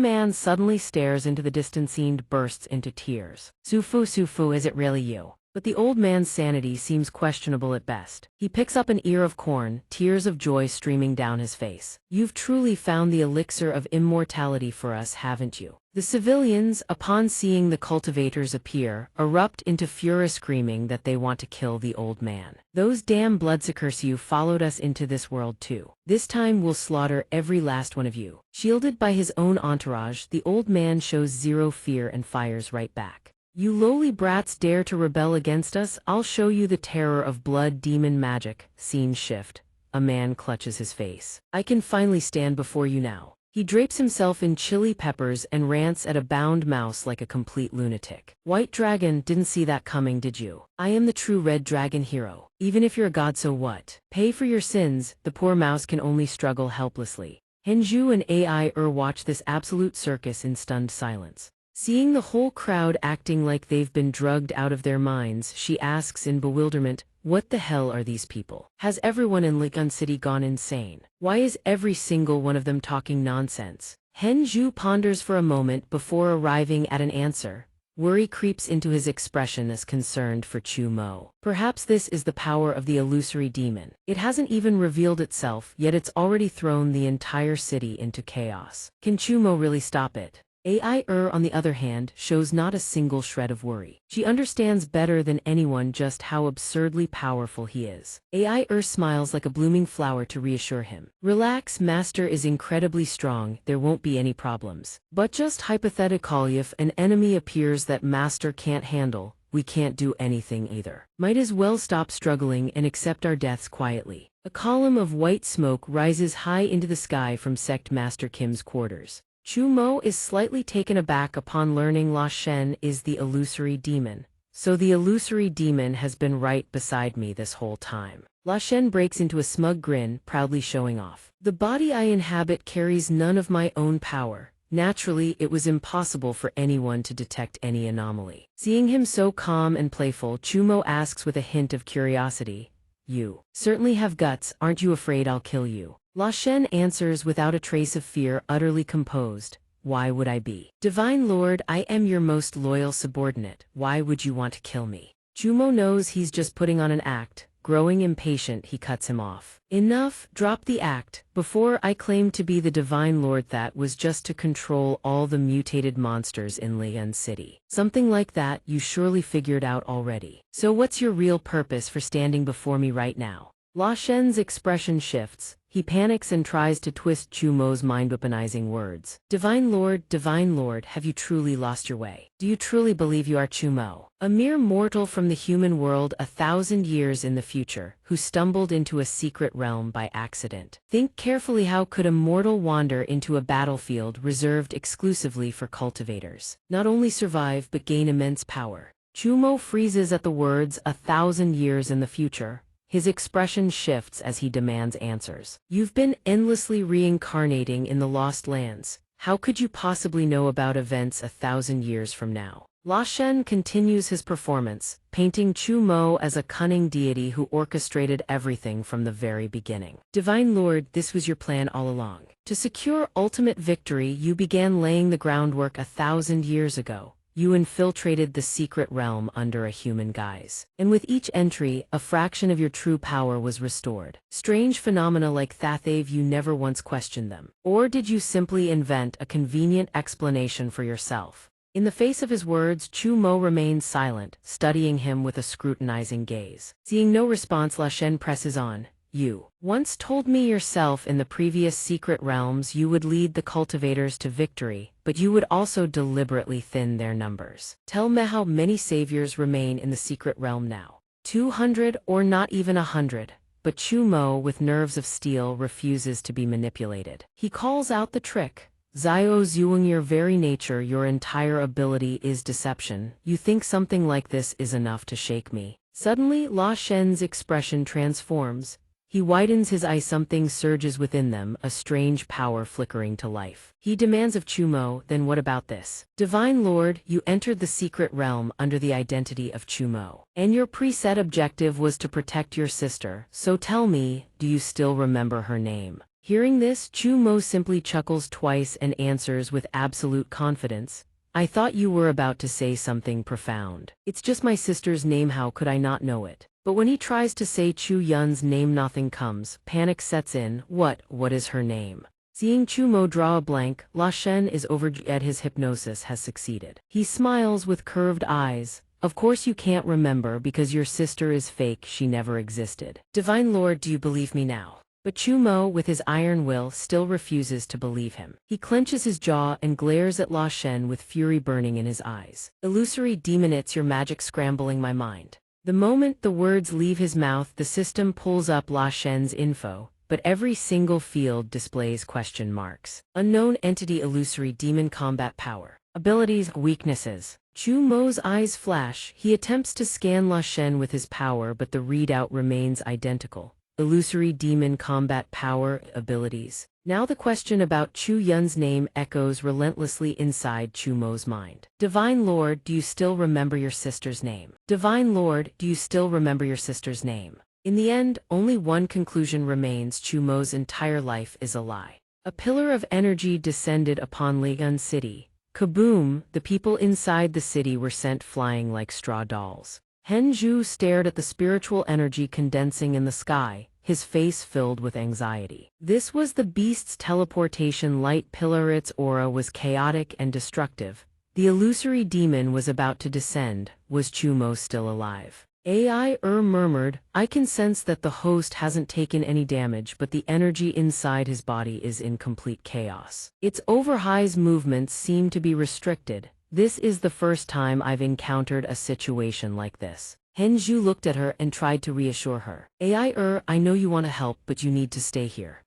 man suddenly stares into the distance and bursts into tears. Sufu, Sufu, is it really you? But the old man's sanity seems questionable at best. He picks up an ear of corn, tears of joy streaming down his face. You've truly found the elixir of immortality for us, haven't you? The civilians, upon seeing the cultivators appear, erupt into furious screaming that they want to kill the old man. Those damn bloodsuckers, you followed us into this world too. This time we'll slaughter every last one of you. Shielded by his own entourage, the old man shows zero fear and fires right back. You lowly brats dare to rebel against us? I'll show you the terror of blood demon magic. Scene shift. A man clutches his face. I can finally stand before you now. He drapes himself in chili peppers and rants at a bound mouse like a complete lunatic. White dragon, didn't see that coming, did you? I am the true red dragon hero. Even if you're a god, so what? Pay for your sins. The poor mouse can only struggle helplessly. Henju and Ai watch this absolute circus in stunned silence. Seeing the whole crowd acting like they've been drugged out of their minds, she asks in bewilderment, what the hell are these people? Has everyone in Li'an City gone insane? Why is every single one of them talking nonsense? Henju ponders for a moment before arriving at an answer. Worry creeps into his expression as concerned for Chu Mo. Perhaps this is the power of the illusory demon. It hasn't even revealed itself, yet it's already thrown the entire city into chaos. Can Chu Mo really stop it? Ai on the other hand, shows not a single shred of worry. She understands better than anyone just how absurdly powerful he is. Ai smiles like a blooming flower to reassure him. Relax, Master is incredibly strong, there won't be any problems. But just hypothetically, if an enemy appears that Master can't handle, we can't do anything either. Might as well stop struggling and accept our deaths quietly. A column of white smoke rises high into the sky from Sect Master Kim's quarters. Chu Mo is slightly taken aback upon learning La Shen is the illusory demon. So the illusory demon has been right beside me this whole time. La Shen breaks into a smug grin, proudly showing off. The body I inhabit carries none of my own power. Naturally, it was impossible for anyone to detect any anomaly. Seeing him so calm and playful, Chu Mo asks with a hint of curiosity, "You certainly have guts, aren't you afraid I'll kill you?" La Shen answers without a trace of fear, utterly composed, "Why would I be? Divine Lord, I am your most loyal subordinate. Why would you want to kill me?" Chu Mo knows he's just putting on an act. Growing impatient, he cuts him off. "Enough, drop the act. Before I claimed to be the Divine Lord, that was just to control all the mutated monsters in Lian City. Something like that you surely figured out already. So what's your real purpose for standing before me right now?" La Shen's expression shifts. He panics and tries to twist Chu Mo's mind-weaponizing words. Divine Lord, have you truly lost your way? Do you truly believe you are Chu Mo, a mere mortal from the human world 1,000 years in the future, who stumbled into a secret realm by accident? Think carefully, how could a mortal wander into a battlefield reserved exclusively for cultivators? Not only survive but gain immense power. Chu Mo freezes at the words 1,000 years in the future. His expression shifts as he demands answers. You've been endlessly reincarnating in the Lost Lands. How could you possibly know about events 1,000 years from now? La Shen continues his performance, painting Chu Mo as a cunning deity who orchestrated everything from the very beginning. Divine Lord, this was your plan all along. To secure ultimate victory, you began laying the groundwork 1,000 years ago. You infiltrated the secret realm under a human guise. And with each entry, a fraction of your true power was restored. Strange phenomena like Thathave, you never once questioned them. Or did you simply invent a convenient explanation for yourself? In the face of his words, Chu Mo remains silent, studying him with a scrutinizing gaze. Seeing no response, La Shen presses on. You once told me yourself in the previous secret realms you would lead the cultivators to victory, but you would also deliberately thin their numbers. Tell me how many saviors remain in the secret realm now. 200 or not even 100. But Chu Mo, with nerves of steel, refuses to be manipulated. He calls out the trick. Zio Zuing, your very nature, your entire ability is deception. You think something like this is enough to shake me? Suddenly, La Shen's expression transforms. He widens his eyes, something surges within them, a strange power flickering to life. He demands of Chu Mo, then what about this? Divine Lord, you entered the secret realm under the identity of Chu Mo. And your preset objective was to protect your sister, so tell me, do you still remember her name? Hearing this, Chu Mo simply chuckles twice and answers with absolute confidence. I thought you were about to say something profound. It's just my sister's name, how could I not know it? But when he tries to say Chu Yun's name, nothing comes. Panic sets in. What is her name? Seeing Chu Mo draw a blank, La Shen is overjoyed his hypnosis has succeeded. He smiles with curved eyes. Of course you can't remember because your sister is fake, she never existed. Divine Lord, do you believe me now? But Chu Mo, with his iron will, still refuses to believe him. He clenches his jaw and glares at La Shen with fury burning in his eyes. Illusory demon, it's your magic scrambling my mind. The moment the words leave his mouth, the system pulls up La Shen's info, but every single field displays question marks. Unknown entity, illusory demon, combat power. Abilities, weaknesses. Chu Mo's eyes flash. He attempts to scan La Shen with his power, but the readout remains identical. Illusory demon, combat power, abilities. Now the question about Chu Yun's name echoes relentlessly inside Chu Mo's mind. Divine Lord, do you still remember your sister's name? Divine Lord, do you still remember your sister's name? In the end, only one conclusion remains: Chu Mo's entire life is a lie. A pillar of energy descended upon Lian City. Kaboom! The people inside the city were sent flying like straw dolls. Hen Zhu stared at the spiritual energy condensing in the sky, his face filled with anxiety. This was the beast's teleportation light pillar. Its aura was chaotic and destructive. The illusory demon was about to descend. Was Chu Mo still alive? AI murmured, I can sense that the host hasn't taken any damage, but the energy inside his body is in complete chaos. Its overhigh's movements seem to be restricted. This is the first time I've encountered a situation like this. Henju looked at her and tried to reassure her. I know you want to help, but you need to stay here.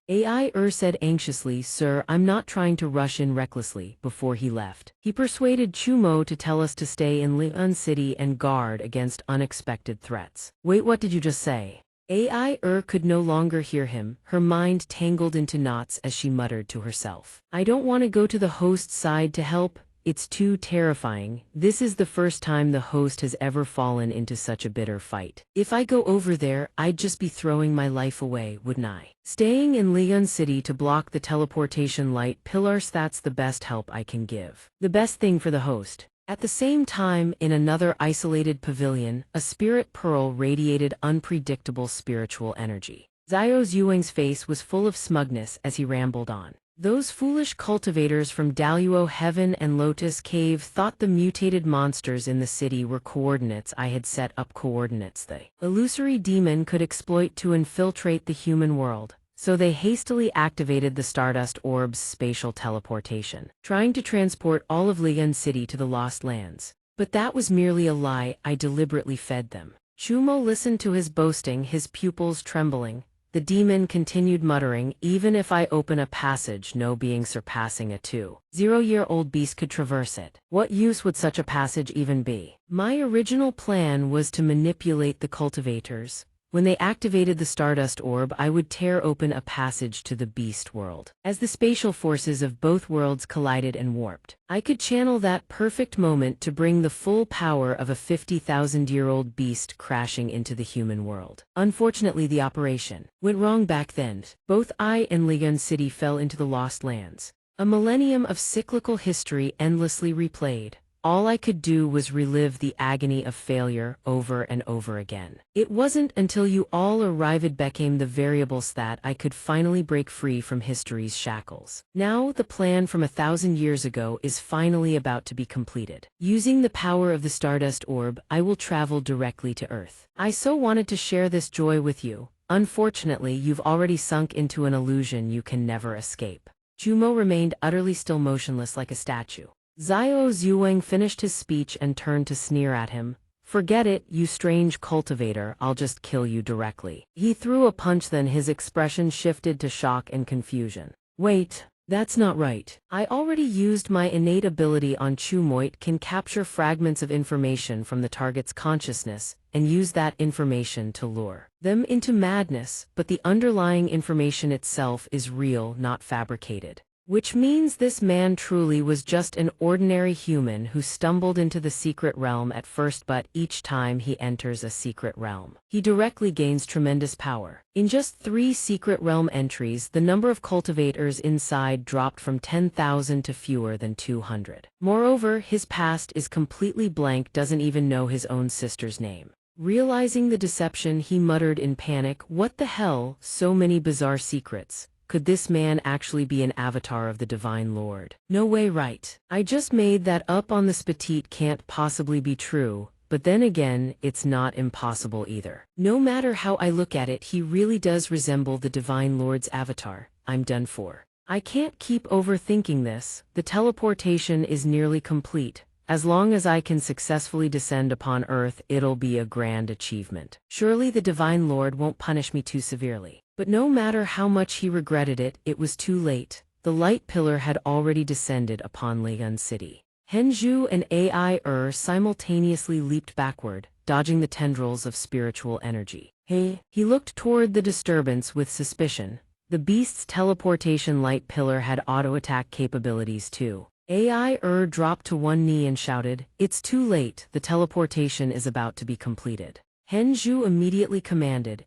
Said anxiously, Sir, I'm not trying to rush in recklessly. Before he left, he persuaded Chumo to tell us to stay in Lian City and guard against unexpected threats. Wait, what did you just say? Could no longer hear him, her mind tangled into knots as she muttered to herself. I don't want to go to the host's side to help. It's too terrifying. This is the first time the host has ever fallen into such a bitter fight. If I go over there, I'd just be throwing my life away, wouldn't I? Staying in Lian City to block the teleportation light pillars, that's the best help I can give. The best thing for the host. At the same time, in another isolated pavilion, a spirit pearl radiated unpredictable spiritual energy. Xiao Yuang's face was full of smugness as he rambled on. Those foolish cultivators from Daluo Heaven and Lotus Cave thought the mutated monsters in the city were coordinates I had set up, coordinates the illusory demon could exploit to infiltrate the human world, so they hastily activated the Stardust Orb's spatial teleportation, trying to transport all of Lian City to the Lost Lands. But that was merely a lie. I deliberately fed them. Chumo listened to his boasting, his pupils trembling. The demon continued muttering, even if I open a passage, no being surpassing a 2-0-year-old beast could traverse it. What use would such a passage even be? My original plan was to manipulate the cultivators. When they activated the Stardust Orb, I would tear open a passage to the beast world. As the spatial forces of both worlds collided and warped, I could channel that perfect moment to bring the full power of a 50,000-year-old beast crashing into the human world. Unfortunately, the operation went wrong back then. Both I and Lian City fell into the Lost Lands. A millennium of cyclical history endlessly replayed. All I could do was relive the agony of failure over and over again. It wasn't until you all arrived became the variables that I could finally break free from history's shackles. Now, the plan from 1,000 years ago is finally about to be completed. Using the power of the Stardust Orb, I will travel directly to Earth. I so wanted to share this joy with you. Unfortunately, you've already sunk into an illusion you can never escape. Chumo remained utterly still, motionless like a statue. Xiao Yuang finished his speech and turned to sneer at him. Forget it, you strange cultivator, I'll just kill you directly. He threw a punch, then his expression shifted to shock and confusion. Wait, that's not right. I already used my innate ability on Chumoit, can capture fragments of information from the target's consciousness and use that information to lure them into madness, but the underlying information itself is real, not fabricated. Which means this man truly was just an ordinary human who stumbled into the secret realm at first, but each time he enters a secret realm, he directly gains tremendous power. In just 3 secret realm entries, the number of cultivators inside dropped from 10,000 to fewer than 200. Moreover, his past is completely blank, doesn't even know his own sister's name. Realizing the deception, he muttered in panic, what the hell, so many bizarre secrets. Could this man actually be an avatar of the Divine Lord? No way, right? I just made that up on the spitite, can't possibly be true, but then again, it's not impossible either. No matter how I look at it, he really does resemble the Divine Lord's avatar. I'm done for. I can't keep overthinking this. The teleportation is nearly complete. As long as I can successfully descend upon Earth, it'll be a grand achievement. Surely the Divine Lord won't punish me too severely. But no matter how much he regretted it, it was too late. The light pillar had already descended upon Lian City. Henju and simultaneously leaped backward, dodging the tendrils of spiritual energy. Hey, he looked toward the disturbance with suspicion. The beast's teleportation light pillar had auto-attack capabilities too. Dropped to one knee and shouted, it's too late, the teleportation is about to be completed. Henju immediately commanded,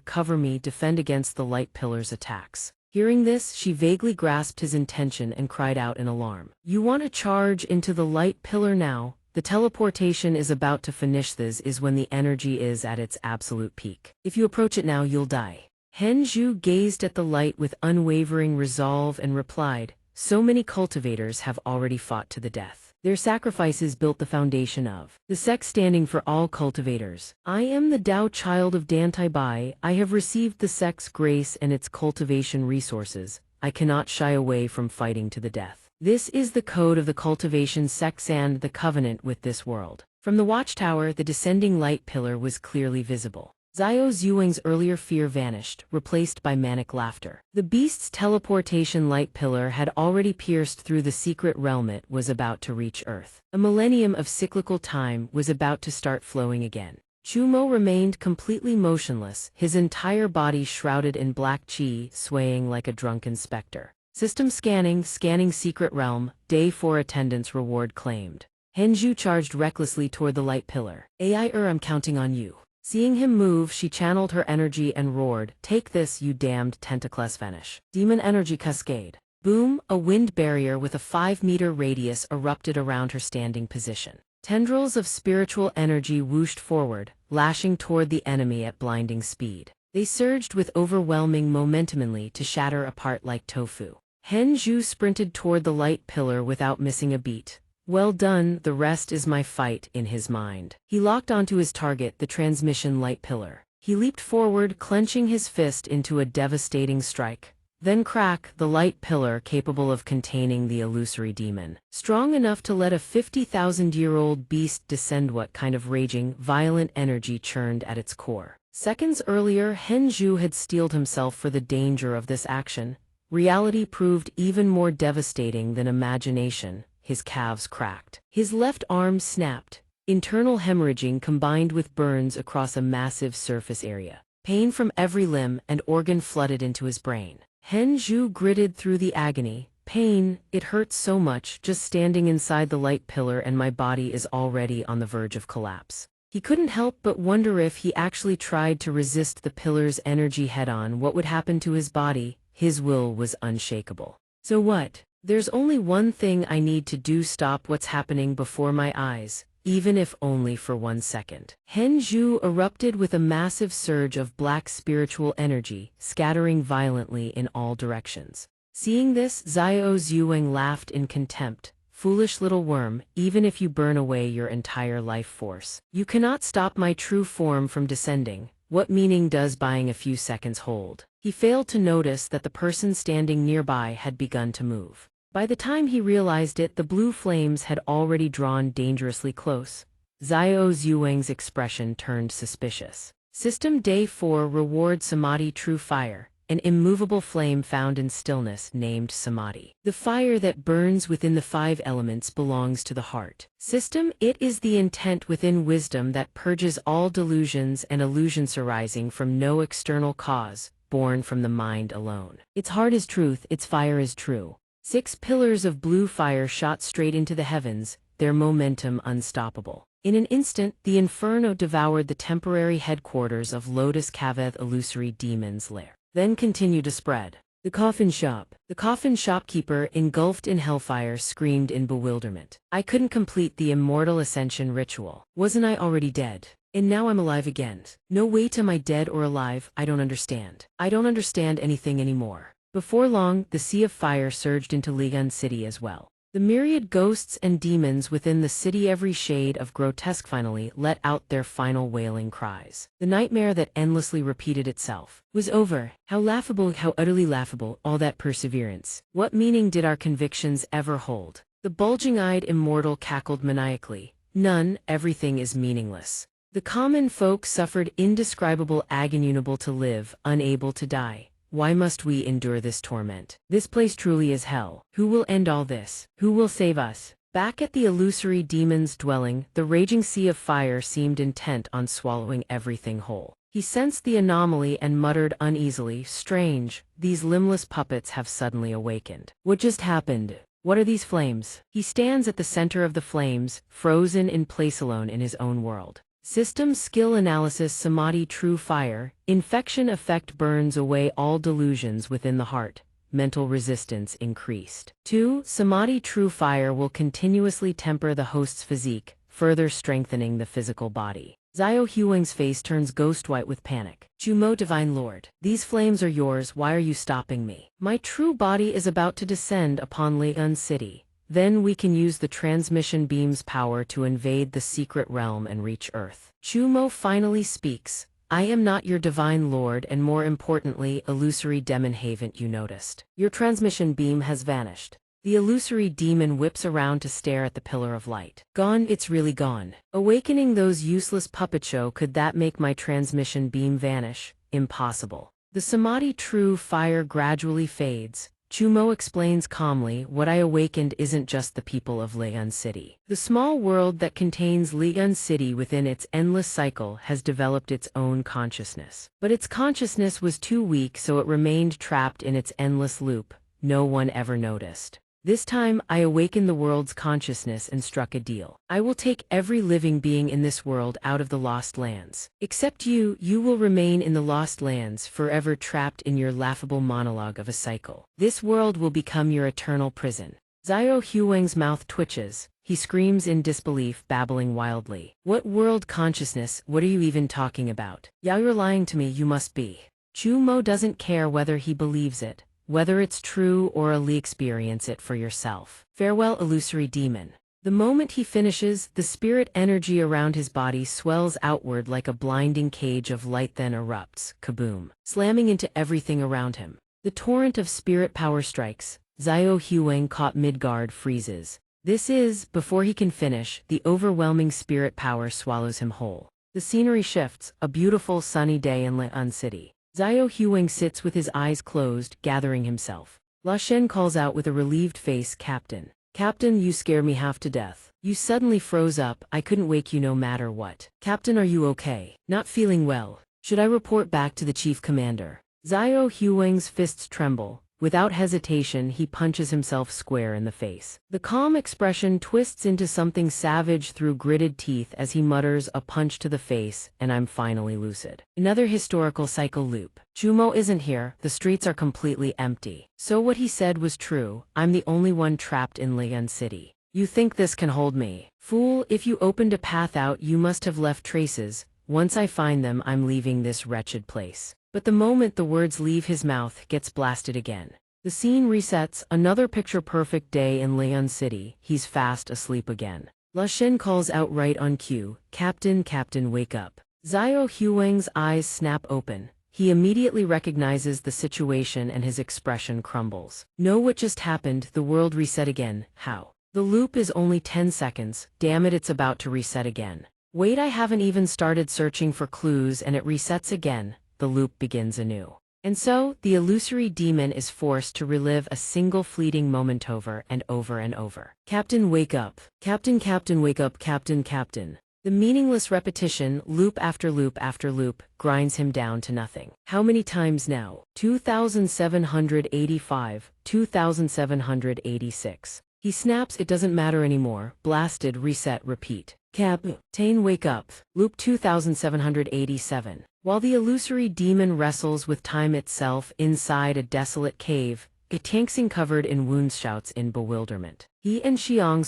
cover me, defend against the light pillar's attacks. Hearing this, she vaguely grasped his intention and cried out in alarm. You want to charge into the light pillar now? The teleportation is about to finish. This is when the energy is at its absolute peak. If you approach it now, you'll die. Henju gazed at the light with unwavering resolve and replied, so many cultivators have already fought to the death. Their sacrifices built the foundation of the sect, standing for all cultivators. I am the Tao child of Dantai Bai. I have received the sect's grace and its cultivation resources. I cannot shy away from fighting to the death. This is the code of the cultivation sects and the covenant with this world. From the watchtower, the descending light pillar was clearly visible. Xiao Zhuang's earlier fear vanished, replaced by manic laughter. The beast's teleportation light pillar had already pierced through the secret realm. It was about to reach Earth. A millennium of cyclical time was about to start flowing again. Chumo remained completely motionless, his entire body shrouded in black qi, swaying like a drunken specter. System scanning secret realm, day 4 attendance reward claimed. Henju charged recklessly toward the light pillar. I'm counting on you. Seeing him move, she channeled her energy and roared, "Take this, you damned tentacles vanish." Demon energy cascade. Boom, a wind barrier with a 5-meter radius erupted around her standing position. Tendrils of spiritual energy whooshed forward, lashing toward the enemy at blinding speed. They surged with overwhelming momentum to shatter apart like tofu. Henju sprinted toward the light pillar without missing a beat. "Well done, the rest is my fight," in his mind. He locked onto his target, the transmission light pillar. He leaped forward, clenching his fist into a devastating strike. Then crack, the light pillar capable of containing the illusory demon. Strong enough to let a 50,000-year-old beast descend. What kind of raging, violent energy churned at its core? Seconds earlier, Henju had steeled himself for the danger of this action. Reality proved even more devastating than imagination. His calves cracked. His left arm snapped. Internal hemorrhaging combined with burns across a massive surface area. Pain from every limb and organ flooded into his brain. Henju gritted through the agony. "Pain, it hurts so much just standing inside the light pillar, and my body is already on the verge of collapse." He couldn't help but wonder if he actually tried to resist the pillar's energy head-on, what would happen to his body. His will was unshakable. "So what? There's only one thing I need to do: stop what's happening before my eyes, even if only for 1 second." Henju erupted with a massive surge of black spiritual energy, scattering violently in all directions. Seeing this, Xiao Zhuang laughed in contempt. "Foolish little worm, even if you burn away your entire life force, you cannot stop my true form from descending. What meaning does buying a few seconds hold?" He failed to notice that the person standing nearby had begun to move. By the time he realized it, the blue flames had already drawn dangerously close. Xiao Zhuang's expression turned suspicious. System Day 4 Reward Samadhi True Fire, an immovable flame found in stillness named Samadhi. The fire that burns within the 5 elements belongs to the heart. System It is the intent within wisdom that purges all delusions and illusions arising from no external cause, born from the mind alone. Its heart is truth, its fire is true. 6 pillars of blue fire shot straight into the heavens, their momentum unstoppable. In an instant, the inferno devoured the temporary headquarters of Lotus Kaveth illusory demon's lair, then continued to spread. The coffin shop. The coffin shopkeeper, engulfed in hellfire, screamed in bewilderment. "I couldn't complete the immortal ascension ritual. Wasn't I already dead? And now I'm alive again. No wait, am I dead or alive? I don't understand. I don't understand anything anymore." Before long, the sea of fire surged into Ligan City as well. The myriad ghosts and demons within the city, every shade of grotesque, finally let out their final wailing cries. The nightmare that endlessly repeated itself was over. How laughable, how utterly laughable, all that perseverance. What meaning did our convictions ever hold? The bulging-eyed immortal cackled maniacally. "None, everything is meaningless." The common folk suffered indescribable agony, unable to live, unable to die. Why must we endure this torment? This place truly is hell. Who will end all this? Who will save us? Back at the illusory demon's dwelling, the raging sea of fire seemed intent on swallowing everything whole. He sensed the anomaly and muttered uneasily, "Strange, these limbless puppets have suddenly awakened. What just happened? What are these flames?" He stands at the center of the flames, frozen in place alone in his own world. System Skill Analysis Samadhi True Fire. Infection effect burns away all delusions within the heart. Mental resistance increased. 2. Samadhi True Fire will continuously temper the host's physique, further strengthening the physical body. Xiao Huang's face turns ghost white with panic. "Jumo Divine Lord, these flames are yours, why are you stopping me? My true body is about to descend upon Ligan City. Then we can use the transmission beam's power to invade the secret realm and reach Earth." Chumo finally speaks. "I am not your divine lord, and more importantly, illusory demon, haven't you noticed? Your transmission beam has vanished. The illusory demon whips around to stare at the pillar of light. Gone, it's really gone. Awakening those useless puppet show, could that make my transmission beam vanish? Impossible. The samadhi true fire gradually fades. Chumo explains calmly, what I awakened isn't just the people of Leon City. The small world that contains Leon City within its endless cycle has developed its own consciousness. But its consciousness was too weak, so it remained trapped in its endless loop. No one ever noticed. This time, I awakened the world's consciousness and struck a deal. I will take every living being in this world out of the Lost Lands. Except you will remain in the Lost Lands, forever trapped in your laughable monologue of a cycle. This world will become your eternal prison. Xiao Huang's mouth twitches. He screams in disbelief, babbling wildly. What world consciousness? What are you even talking about? Yeah, you're lying to me, you must be. Chu Mo doesn't care whether he believes it, whether it's true or experience it for yourself. Farewell, illusory demon. The moment he finishes, the spirit energy around his body swells outward like a blinding cage of light, then erupts, kaboom, slamming into everything around him. The torrent of spirit power strikes. Xiao Huang, caught mid-guard, freezes. This is, before he can finish, the overwhelming spirit power swallows him whole. The scenery shifts, a beautiful sunny day in Leon City. Xiao Huang sits with his eyes closed, gathering himself. La Shen calls out with a relieved face, Captain. Captain, you scare me half to death. You suddenly froze up, I couldn't wake you no matter what. Captain, are you okay? Not feeling well. Should I report back to the chief commander? Xiao Huang's fists tremble. Without hesitation, he punches himself square in the face. The calm expression twists into something savage through gritted teeth as he mutters, a punch to the face, and I'm finally lucid. Another historical cycle loop. Chumo isn't here, the streets are completely empty. So what he said was true, I'm the only one trapped in Leon City. You think this can hold me? Fool, if you opened a path out, you must have left traces. Once I find them, I'm leaving this wretched place. But the moment the words leave his mouth, gets blasted again. The scene resets, another picture-perfect day in Leon City. He's fast asleep again. La Shen calls out right on cue, Captain, Captain, wake up. Xiao Huang's eyes snap open. He immediately recognizes the situation and his expression crumbles. Know what just happened? The world reset again. How? The loop is only 10 seconds. Damn it, it's about to reset again. Wait, I haven't even started searching for clues and it resets again. The loop begins anew. And so, the illusory demon is forced to relive a single fleeting moment over and over and over. Captain, wake up. Captain, Captain, wake up. Captain, Captain. The meaningless repetition, loop after loop after loop, grinds him down to nothing. How many times now? 2,785, 2,786. He snaps, it doesn't matter anymore. Blasted, reset, repeat. Captain, wake up. Loop 2,787. While the illusory demon wrestles with time itself inside a desolate cave, xianxia covered in wounds shouts in bewilderment. He and Song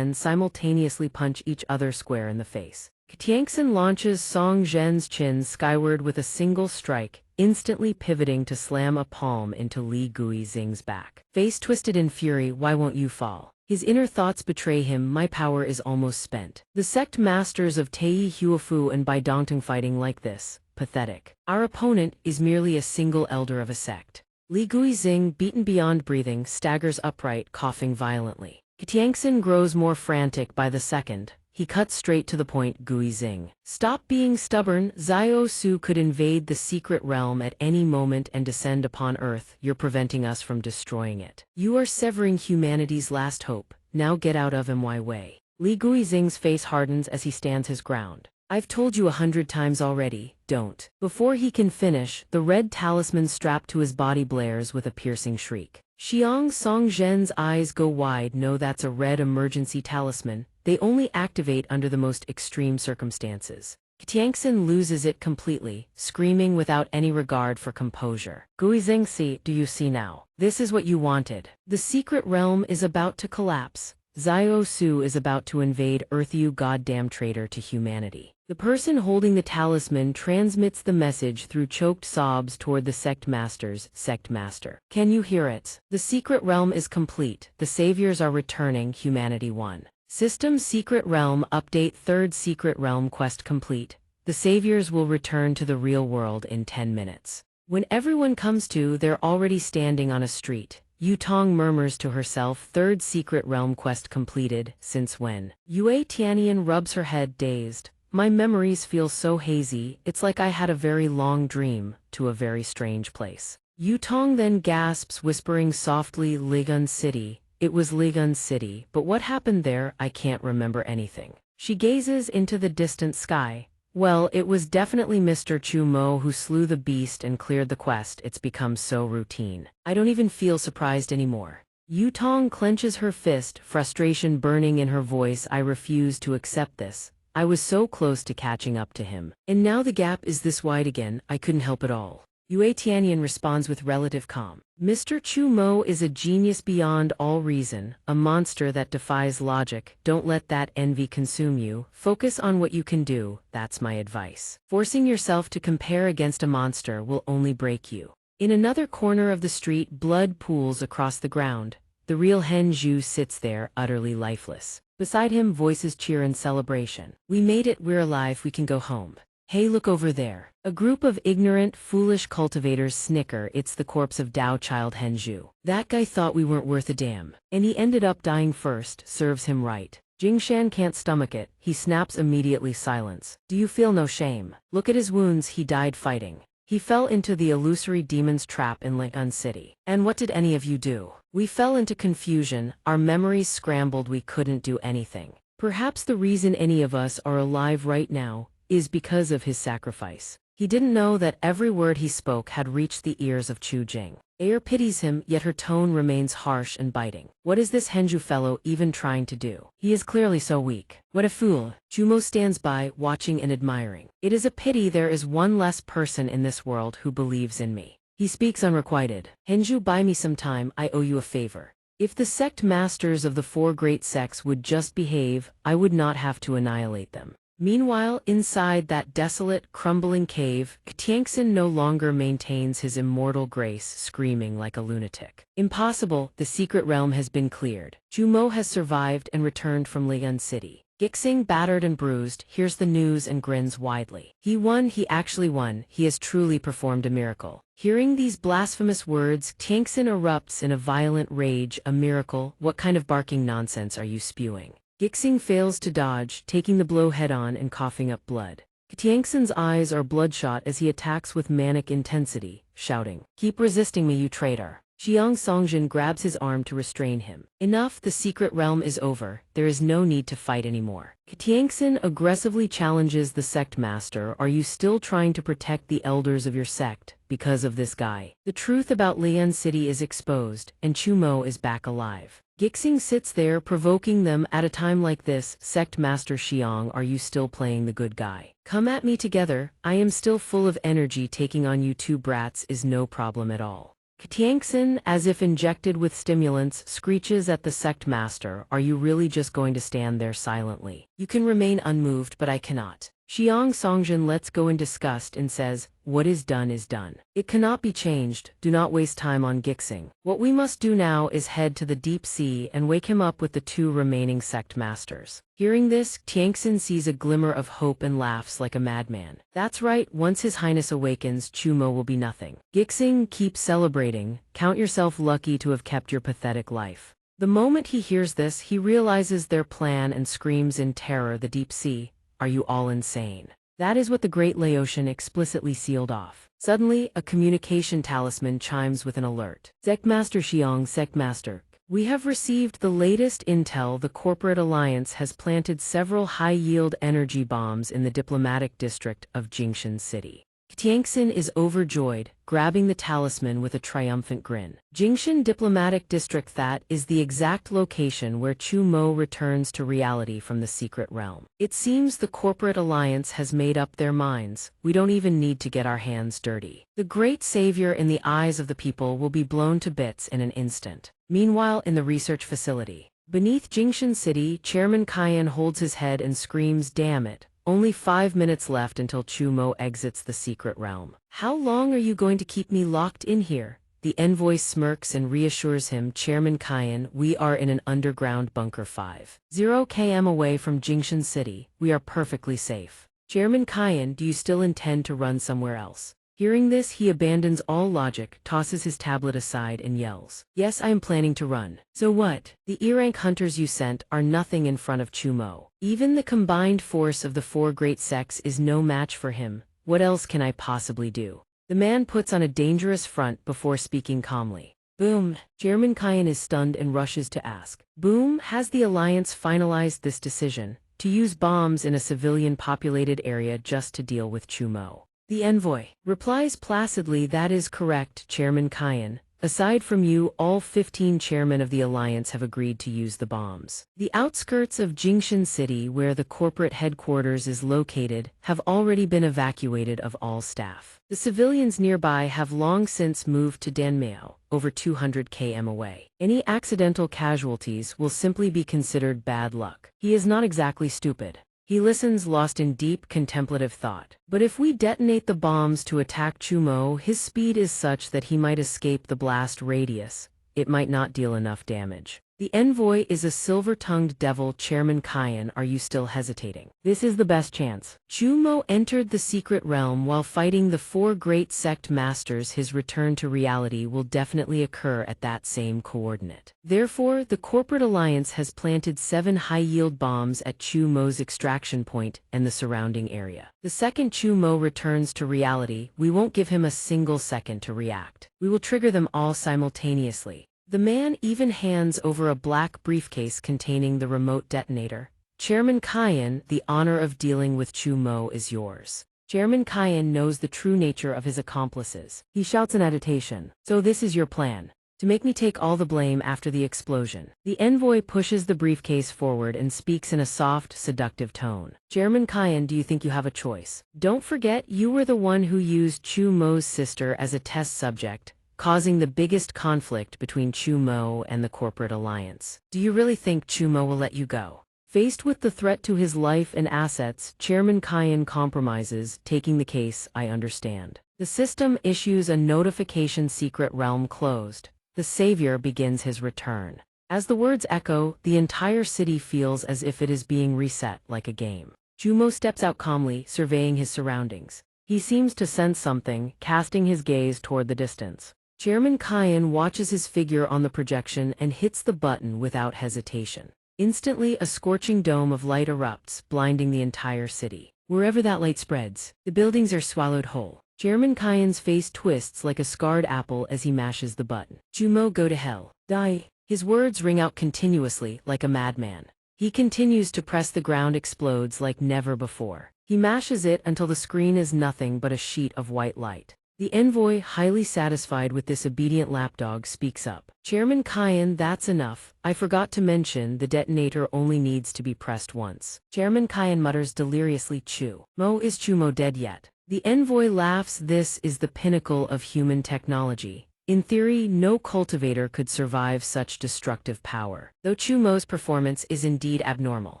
simultaneously punch each other square in the face. Xianxia launches Song Zhen's chin skyward with a single strike, instantly pivoting to slam a palm into Li Guizing's back. Face twisted in fury, why won't you fall? His inner thoughts betray him, my power is almost spent. The sect masters of Tei Huafu and Bai Dongteng fighting like this. Pathetic. Our opponent is merely a single elder of a sect. Li Guizing, beaten beyond breathing, staggers upright, coughing violently. Xianxia grows more frantic by the second. He cuts straight to the point, Guizing. Stop being stubborn. Xiao Su could invade the secret realm at any moment and descend upon Earth. You're preventing us from destroying it. You are severing humanity's last hope. Now get out of my way. Li Guizing's face hardens as he stands his ground. I've told you 100 times already, don't. Before he can finish, the red talisman strapped to his body blares with a piercing shriek. Song Zhen's eyes go wide. No, that's a red emergency talisman. They only activate under the most extreme circumstances. Xianxia loses it completely, screaming without any regard for composure. Guizing, see, do you see now? This is what you wanted. The secret realm is about to collapse. Xiao Su is about to invade Earth, you goddamn traitor to humanity. The person holding the talisman transmits the message through choked sobs toward the sect masters. Sect master, can you hear it? The secret realm is complete. The saviors are returning. Humanity won. System Secret Realm Update. Third Secret Realm Quest complete. The saviors will return to the real world in 10 minutes. When everyone comes to, they're already standing on a street. Yu Tong murmurs to herself, third secret realm quest completed, since when? Yue Tianyan rubs her head, dazed. My memories feel so hazy, it's like I had a very long dream, to a very strange place. Yu Tong then gasps, whispering softly, Ligun City. It was Ligun City, but what happened there? I can't remember anything. She gazes into the distant sky. Well, it was definitely Mr. Chu Mo who slew the beast and cleared the quest. It's become so routine. I don't even feel surprised anymore. Yu Tong clenches her fist, frustration burning in her voice. I refuse to accept this. I was so close to catching up to him. And now the gap is this wide again. I couldn't help it all. Yue Tianyan responds with relative calm. Mr. Chu Mo is a genius beyond all reason, a monster that defies logic. Don't let that envy consume you. Focus on what you can do, that's my advice. Forcing yourself to compare against a monster will only break you. In another corner of the street, blood pools across the ground. The real Hen Zhu sits there, utterly lifeless. Beside him, voices cheer in celebration. We made it, we're alive, we can go home. Hey, look over there. A group of ignorant, foolish cultivators snicker. It's the corpse of Dao Child Hen Zhu. That guy thought we weren't worth a damn. And he ended up dying first, serves him right. Jingshan can't stomach it. He snaps, immediately silence. Do you feel no shame? Look at his wounds, he died fighting. He fell into the illusory demon's trap in Ligun City. And what did any of you do? We fell into confusion, our memories scrambled, we couldn't do anything. Perhaps the reason any of us are alive right now is because of his sacrifice. He didn't know that every word he spoke had reached the ears of Chu Jing. Air pities him, yet her tone remains harsh and biting. What is this Henju fellow even trying to do? He is clearly so weak. What a fool. Chumo stands by, watching and admiring. It is a pity there is one less person in this world who believes in me. He speaks unrequited. Henju, buy me some time, I owe you a favor. If the sect masters of the four great sects would just behave, I would not have to annihilate them. Meanwhile, inside that desolate, crumbling cave, Xianxia no longer maintains his immortal grace, screaming like a lunatic. Impossible, the secret realm has been cleared. Jumo has survived and returned from Ligun City. Gixing, battered and bruised, hears the news and grins widely. He won, he actually won, he has truly performed a miracle. Hearing these blasphemous words, Xianxia erupts in a violent rage. A miracle? What kind of barking nonsense are you spewing? Gixing fails to dodge, taking the blow head-on and coughing up blood. Xianxia's eyes are bloodshot as he attacks with manic intensity, shouting, "Keep resisting me, you traitor." Xiang Songjin grabs his arm to restrain him. Enough, the secret realm is over, there is no need to fight anymore. Xianxia aggressively challenges the sect master. Are you still trying to protect the elders of your sect, because of this guy? The truth about Lian City is exposed, and Chumo is back alive. Gixing sits there, provoking them. At a time like this, Sect Master Xiang, are you still playing the good guy? Come at me together, I am still full of energy. Taking on you two brats is no problem at all. Xianxia, as if injected with stimulants, screeches at the Sect Master. Are you really just going to stand there silently? You can remain unmoved, but I cannot. Xiang Songjin lets go in disgust and says, "What is done is done. It cannot be changed. Do not waste time on Gixing. What we must do now is head to the deep sea and wake him up with the two remaining sect masters." Hearing this, Xianxia sees a glimmer of hope and laughs like a madman. That's right, once His Highness awakens, Chumo will be nothing. Gixing, keep celebrating. Count yourself lucky to have kept your pathetic life. The moment he hears this, he realizes their plan and screams in terror, "The deep sea? Are you all insane?" That is what the Great Laotian explicitly sealed off. Suddenly, a communication talisman chimes with an alert. Sectmaster Xiang, Sectmaster, we have received the latest intel. The corporate alliance has planted several high-yield energy bombs in the diplomatic district of Jingshan City. Xianxia is overjoyed, grabbing the talisman with a triumphant grin. Jingshan Diplomatic District, that is the exact location where Chu Mo returns to reality from the secret realm. It seems the corporate alliance has made up their minds. We don't even need to get our hands dirty. The great savior in the eyes of the people will be blown to bits in an instant. Meanwhile, in the research facility, beneath Jingshan City, Chairman Kaiyan holds his head and screams, "Damn it. Only 5 minutes left until Chumo exits the secret realm. How long are you going to keep me locked in here?" The envoy smirks and reassures him, "Chairman Kaiyan, we are in an underground bunker 50 km away from Jingshan City. We are perfectly safe." "Chairman Kaiyan, do you still intend to run somewhere else?" Hearing this, he abandons all logic, tosses his tablet aside and yells, "Yes, I am planning to run." So what? The E-rank hunters you sent are nothing in front of Chumo. Even the combined force of the 4 great sects is no match for him. What else can I possibly do? The man puts on a dangerous front before speaking calmly. Boom. Chairman Kyan is stunned and rushes to ask, "Boom, has the Alliance finalized this decision to use bombs in a civilian-populated area just to deal with Chumo?" The envoy replies placidly, "That is correct, Chairman Kyan. Aside from you, all 15 chairmen of the Alliance have agreed to use the bombs. The outskirts of Jingshan City, where the corporate headquarters is located, have already been evacuated of all staff. The civilians nearby have long since moved to Danmeo, over 200 km away. Any accidental casualties will simply be considered bad luck." He is not exactly stupid. He listens, lost in deep contemplative thought. But if we detonate the bombs to attack Chumo, his speed is such that he might escape the blast radius. It might not deal enough damage. The envoy is a silver-tongued devil. Chairman Kyan, are you still hesitating? This is the best chance. Chumo entered the secret realm while fighting the 4 great sect masters. His return to reality will definitely occur at that same coordinate. Therefore, the corporate alliance has planted 7 high-yield bombs at Chumo's extraction point and the surrounding area. The second Chumo returns to reality, we won't give him a single second to react. We will trigger them all simultaneously. The man even hands over a black briefcase containing the remote detonator. Chairman Kyan, the honor of dealing with Chumo is yours. Chairman Kyan knows the true nature of his accomplices. He shouts in agitation, "So this is your plan? To make me take all the blame after the explosion?" The envoy pushes the briefcase forward and speaks in a soft, seductive tone. "Chairman Kyan, do you think you have a choice? Don't forget you were the one who used Chumo's sister as a test subject, causing the biggest conflict between Chumo and the corporate alliance. Do you really think Chumo will let you go?" Faced with the threat to his life and assets, Chairman Kyan compromises, taking the case, "I understand." The system issues a notification, secret realm closed. The savior begins his return. As the words echo, the entire city feels as if it is being reset like a game. Chumo steps out calmly, surveying his surroundings. He seems to sense something, casting his gaze toward the distance. Chairman Kyan watches his figure on the projection and hits the button without hesitation. Instantly, a scorching dome of light erupts, blinding the entire city. Wherever that light spreads, the buildings are swallowed whole. Chairman Kyan's face twists like a scarred apple as he mashes the button. "Chumo, go to hell. Die." His words ring out continuously, like a madman. He continues to press. The ground explodes like never before. He mashes it until the screen is nothing but a sheet of white light. The envoy, highly satisfied with this obedient lapdog, speaks up. "Chairman Kyan, that's enough. I forgot to mention the detonator only needs to be pressed once." Chairman Kyan mutters deliriously, "Chumo, is Chumo dead yet?" The envoy laughs. "This is the pinnacle of human technology. In theory, no cultivator could survive such destructive power, though Chumo's performance is indeed abnormal.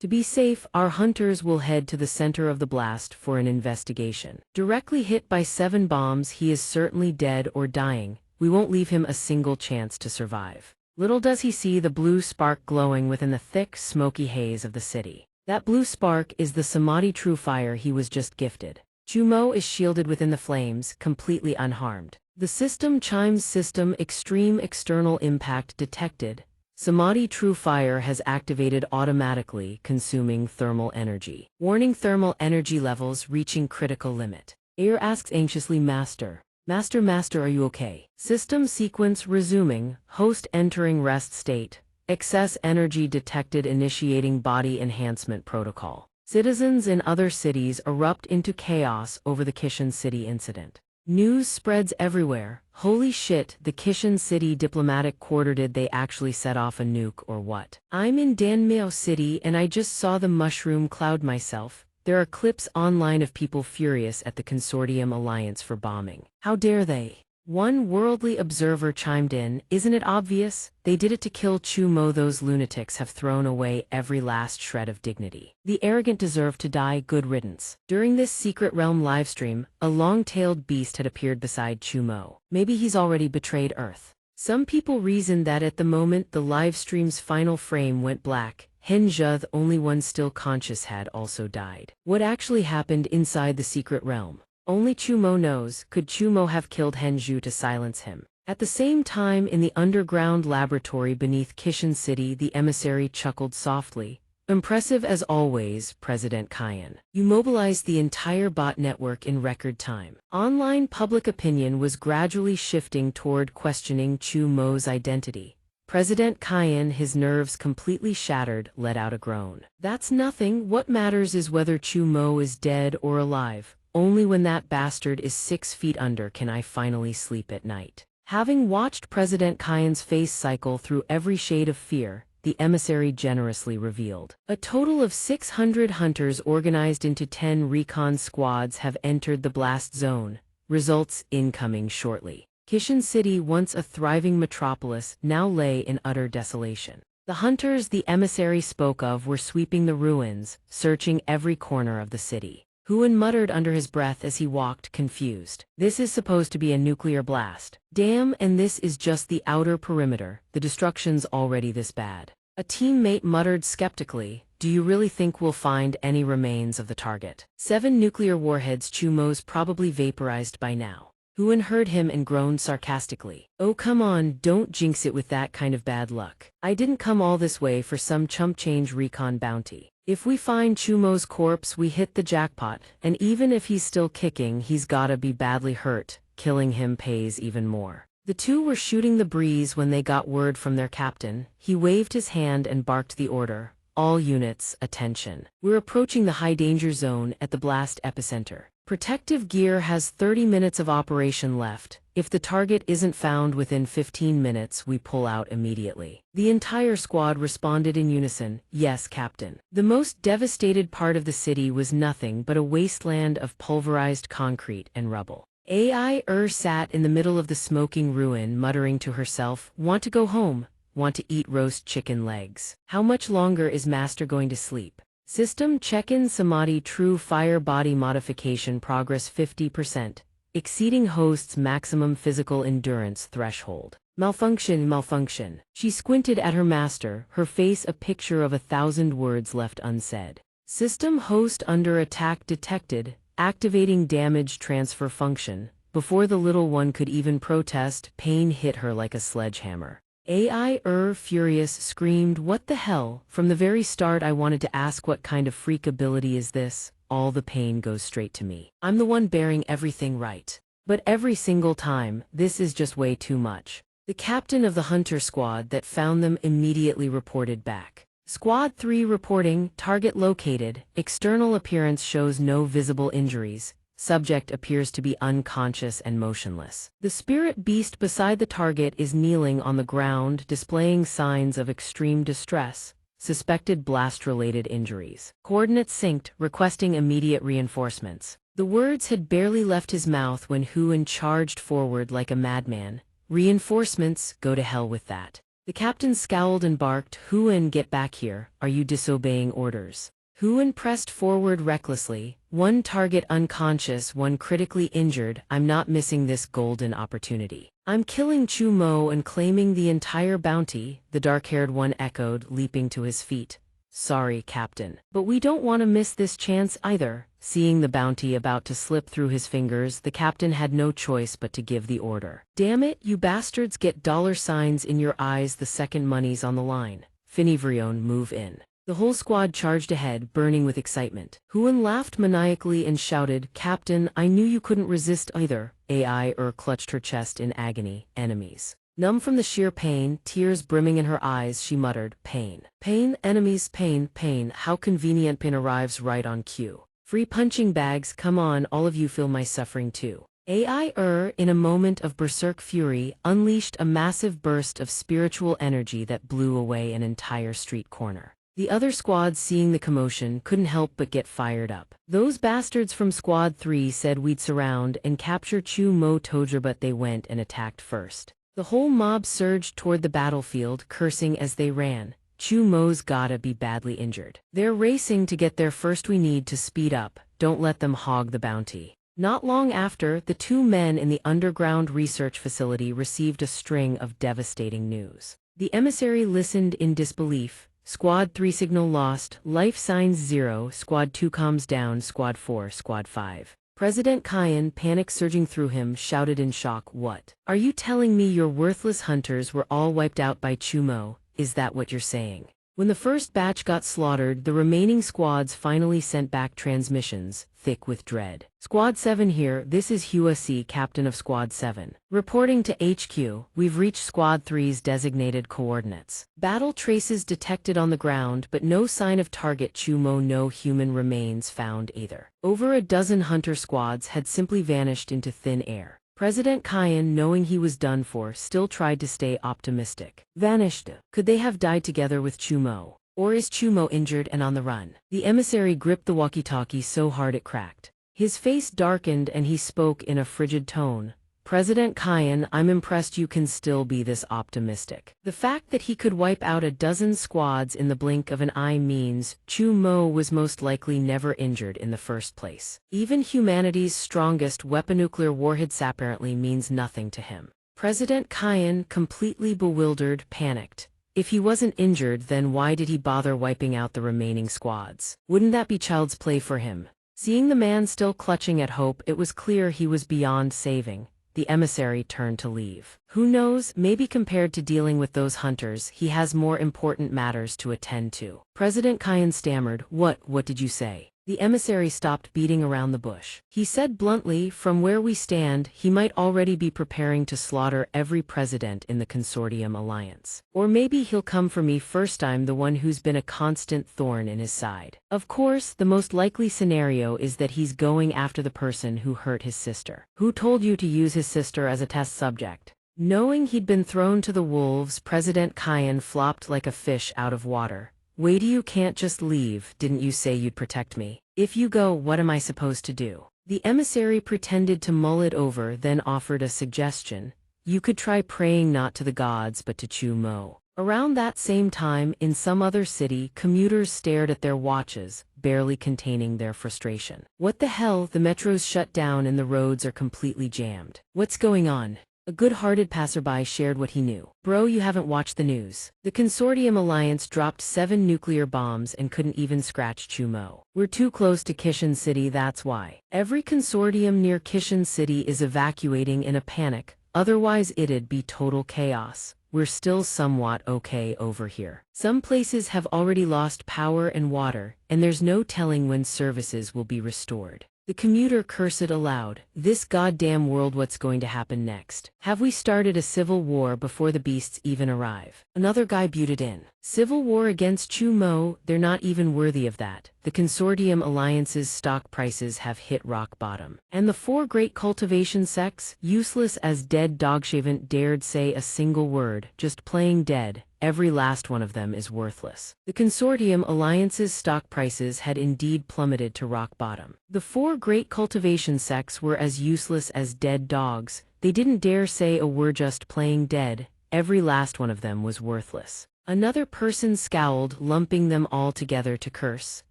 To be safe, our hunters will head to the center of the blast for an investigation. Directly hit by 7 bombs, he is certainly dead or dying. We won't leave him a single chance to survive." Little does he see the blue spark glowing within the thick, smoky haze of the city. That blue spark is the Samadhi true fire he was just gifted. Chumo is shielded within the flames, completely unharmed. The system chimes. System extreme external impact detected. Samadhi true fire has activated automatically, consuming thermal energy. Warning, thermal energy levels reaching critical limit. Air asks anxiously, Master, are you okay?" System sequence resuming, host entering rest state. Excess energy detected, initiating body enhancement protocol. Citizens in other cities erupt into chaos over the Kishan City incident. News spreads everywhere. "Holy shit, the Kishan City diplomatic quarter, did they actually set off a nuke or what? I'm in Danmeo City and I just saw the mushroom cloud myself." There are clips online of people furious at the Consortium Alliance for bombing. "How dare they?" One worldly observer chimed in, "Isn't it obvious? They did it to kill Chumo. Those lunatics have thrown away every last shred of dignity. The arrogant deserve to die. Good riddance." During this Secret Realm livestream, a long-tailed beast had appeared beside Chumo. Maybe he's already betrayed Earth. Some people reason that at the moment the livestream's final frame went black, Henja, the only one still conscious, had also died. What actually happened inside the Secret Realm? Only Chumo knows. Could Chumo have killed Henju to silence him? At the same time, in the underground laboratory beneath Kishin City, the emissary chuckled softly. Impressive as always, President Kayan. You mobilized the entire bot network in record time. Online public opinion was gradually shifting toward questioning Chu Mo's identity. President Kayan, his nerves completely shattered, let out a groan. That's nothing. What matters is whether Chu Mo is dead or alive. Only when that bastard is 6 feet under can I finally sleep at night. Having watched President Kayan's face cycle through every shade of fear, the emissary generously revealed. A total of 600 hunters organized into 10 recon squads have entered the blast zone. Results incoming shortly. Kishin City, once a thriving metropolis, now lay in utter desolation. The hunters the emissary spoke of were sweeping the ruins, searching every corner of the city. Huan muttered under his breath as he walked, confused. This is supposed to be a nuclear blast. Damn, and this is just the outer perimeter. The destruction's already this bad. A teammate muttered skeptically, do you really think we'll find any remains of the target? 7 nuclear warheads. Chumo's probably vaporized by now. Huan heard him and groaned sarcastically. Oh come on, don't jinx it with that kind of bad luck. I didn't come all this way for some chump change recon bounty. If we find Chumo's corpse, we hit the jackpot, and even if he's still kicking, he's gotta be badly hurt. Killing him pays even more. The two were shooting the breeze when they got word from their captain. He waved his hand and barked the order. All units, attention. We're approaching the high danger zone at the blast epicenter. Protective gear has 30 minutes of operation left. If the target isn't found within 15 minutes, we pull out immediately. The entire squad responded in unison, yes, Captain. The most devastated part of the city was nothing but a wasteland of pulverized concrete and rubble. AI sat in the middle of the smoking ruin, muttering to herself, want to go home, want to eat roast chicken legs. How much longer is Master going to sleep? System check-in Samadhi True Fire Body Modification Progress 50%, exceeding host's maximum physical endurance threshold. Malfunction. She squinted at her master, her face a picture of 1,000 words left unsaid. System host under attack detected, activating damage transfer function. Before the little one could even protest, pain hit her like a sledgehammer. AI furious, screamed, what the hell? From the very start I wanted to ask what kind of freak ability is this? All the pain goes straight to me. I'm the one bearing everything right. But every single time, this is just way too much. The captain of the hunter squad that found them immediately reported back. Squad 3 reporting, target located, external appearance shows no visible injuries. Subject appears to be unconscious and motionless. The spirit beast beside the target is kneeling on the ground, displaying signs of extreme distress. Suspected blast-related injuries. Coordinates synced, requesting immediate reinforcements. The words had barely left his mouth when Huan charged forward like a madman. Reinforcements, go to hell with that. The captain scowled and barked, Huan, get back here, are you disobeying orders? Huan pressed forward recklessly, one target unconscious, one critically injured. I'm not missing this golden opportunity. I'm killing Chu Mo and claiming the entire bounty, the dark-haired one echoed, leaping to his feet. Sorry, Captain. But we don't want to miss this chance either. Seeing the bounty about to slip through his fingers, the captain had no choice but to give the order. Damn it, you bastards, get $signs in your eyes the second money's on the line. Finivrion, move in. The whole squad charged ahead, burning with excitement. Huan laughed maniacally and shouted, Captain, I knew you couldn't resist either. AI clutched her chest in agony. Enemies. Numb from the sheer pain, tears brimming in her eyes, she muttered, pain. Pain, enemies, pain, pain. How convenient, pain arrives right on cue. Free punching bags, come on, all of you feel my suffering too. AI in a moment of berserk fury, unleashed a massive burst of spiritual energy that blew away an entire street corner. The other squads, seeing the commotion, couldn't help but get fired up. Those bastards from Squad 3 said we'd surround and capture Chu Mo Toja, but they went and attacked first. The whole mob surged toward the battlefield, cursing as they ran. Chu Mo's gotta be badly injured. They're racing to get there first, we need to speed up, don't let them hog the bounty. Not long after, the 2 men in the underground research facility received a string of devastating news. The emissary listened in disbelief. Squad 3 signal lost, life signs 0, Squad 2 comms down, Squad 4, Squad 5. President Kyan, panic surging through him, shouted in shock, "What? Are you telling me your worthless hunters were all wiped out by Chumo? Is that what you're saying?" When the first batch got slaughtered, the remaining squads finally sent back transmissions, thick with dread. "Squad 7 here, this is Hua C, captain of Squad 7. Reporting to HQ, we've reached Squad 3's designated coordinates. Battle traces detected on the ground, but no sign of target Chumo, no human remains found either." Over a dozen hunter squads had simply vanished into thin air. President Kyan, knowing he was done for, still tried to stay optimistic. Vanished. Could they have died together with Chumo? Or is Chumo injured and on the run? The emissary gripped the walkie-talkie so hard it cracked. His face darkened and he spoke in a frigid tone. "President Kyan, I'm impressed you can still be this optimistic. The fact that he could wipe out a dozen squads in the blink of an eye means Chumo was most likely never injured in the first place. Even humanity's strongest weapon-nuclear warheads apparently means nothing to him." President Kyan, completely bewildered, panicked. If he wasn't injured, then why did he bother wiping out the remaining squads? Wouldn't that be child's play for him? Seeing the man still clutching at hope, it was clear he was beyond saving. The emissary turned to leave. Who knows, maybe compared to dealing with those hunters, he has more important matters to attend to. President Kyan stammered, What did you say?" The emissary stopped beating around the bush. He said bluntly, "From where we stand, he might already be preparing to slaughter every president in the Consortium Alliance. Or maybe he'll come for me first. I'm the one who's been a constant thorn in his side. Of course, the most likely scenario is that he's going after the person who hurt his sister. Who told you to use his sister as a test subject?" Knowing he'd been thrown to the wolves, President Kyan flopped like a fish out of water. "Wait, you can't just leave. Didn't you say you'd protect me? If you go, what am I supposed to do?" The emissary pretended to mull it over, then offered a suggestion. "You could try praying not to the gods but to Chumo." Around that same time, in some other city, commuters stared at their watches, barely containing their frustration. "What the hell? The metro's shut down and the roads are completely jammed. What's going on?" A good-hearted passerby shared what he knew. "Bro, you haven't watched the news. The Consortium Alliance dropped 7 nuclear bombs and couldn't even scratch Chumo. We're too close to Kishan City, that's why. Every consortium near Kishan City is evacuating in a panic, otherwise it'd be total chaos. We're still somewhat okay over here. Some places have already lost power and water, and there's no telling when services will be restored." The commuter cursed aloud. "This goddamn world, what's going to happen next? Have we started a civil war before the beasts even arrive?" Another guy butted in. "Civil war against Chumo? They're not even worthy of that. The Consortium Alliance's stock prices have hit rock bottom. And the 4 great cultivation sects, useless as dead dogs, haven't dared say a single word, just playing dead. Every last one of them is worthless." The Consortium Alliance's stock prices had indeed plummeted to rock bottom. The 4 great cultivation sects were as useless as dead dogs. They didn't dare say a word, just playing dead. Every last one of them was worthless. Another person scowled, lumping them all together to curse.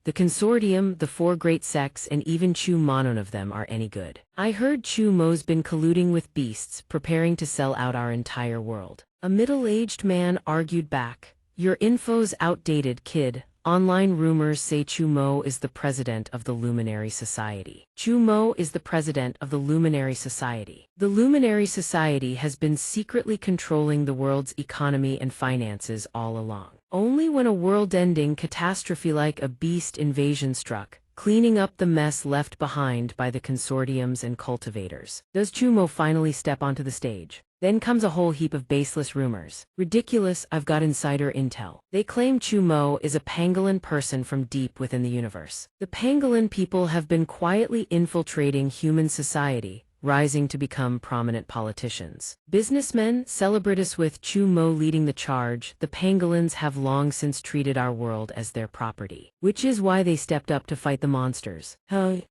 "The Consortium, the 4 great sects, and even Chumo, none of them are any good. I heard Chumo's been colluding with beasts, preparing to sell out our entire world." A middle-aged man argued back. "Your info's outdated, kid. Online rumors say Chumo is the president of the Luminary Society. Chumo is the president of the Luminary Society. The Luminary Society has been secretly controlling the world's economy and finances all along. Only when a world-ending catastrophe like a beast invasion struck, cleaning up the mess left behind by the consortiums and cultivators, does Chumo finally step onto the stage. Then comes a whole heap of baseless rumors. Ridiculous, I've got insider intel. They claim Chumo is a pangolin person from deep within the universe. The pangolin people have been quietly infiltrating human society, rising to become prominent politicians. Businessmen, celebrities, with Chumo leading the charge. The pangolins have long since treated our world as their property, which is why they stepped up to fight the monsters.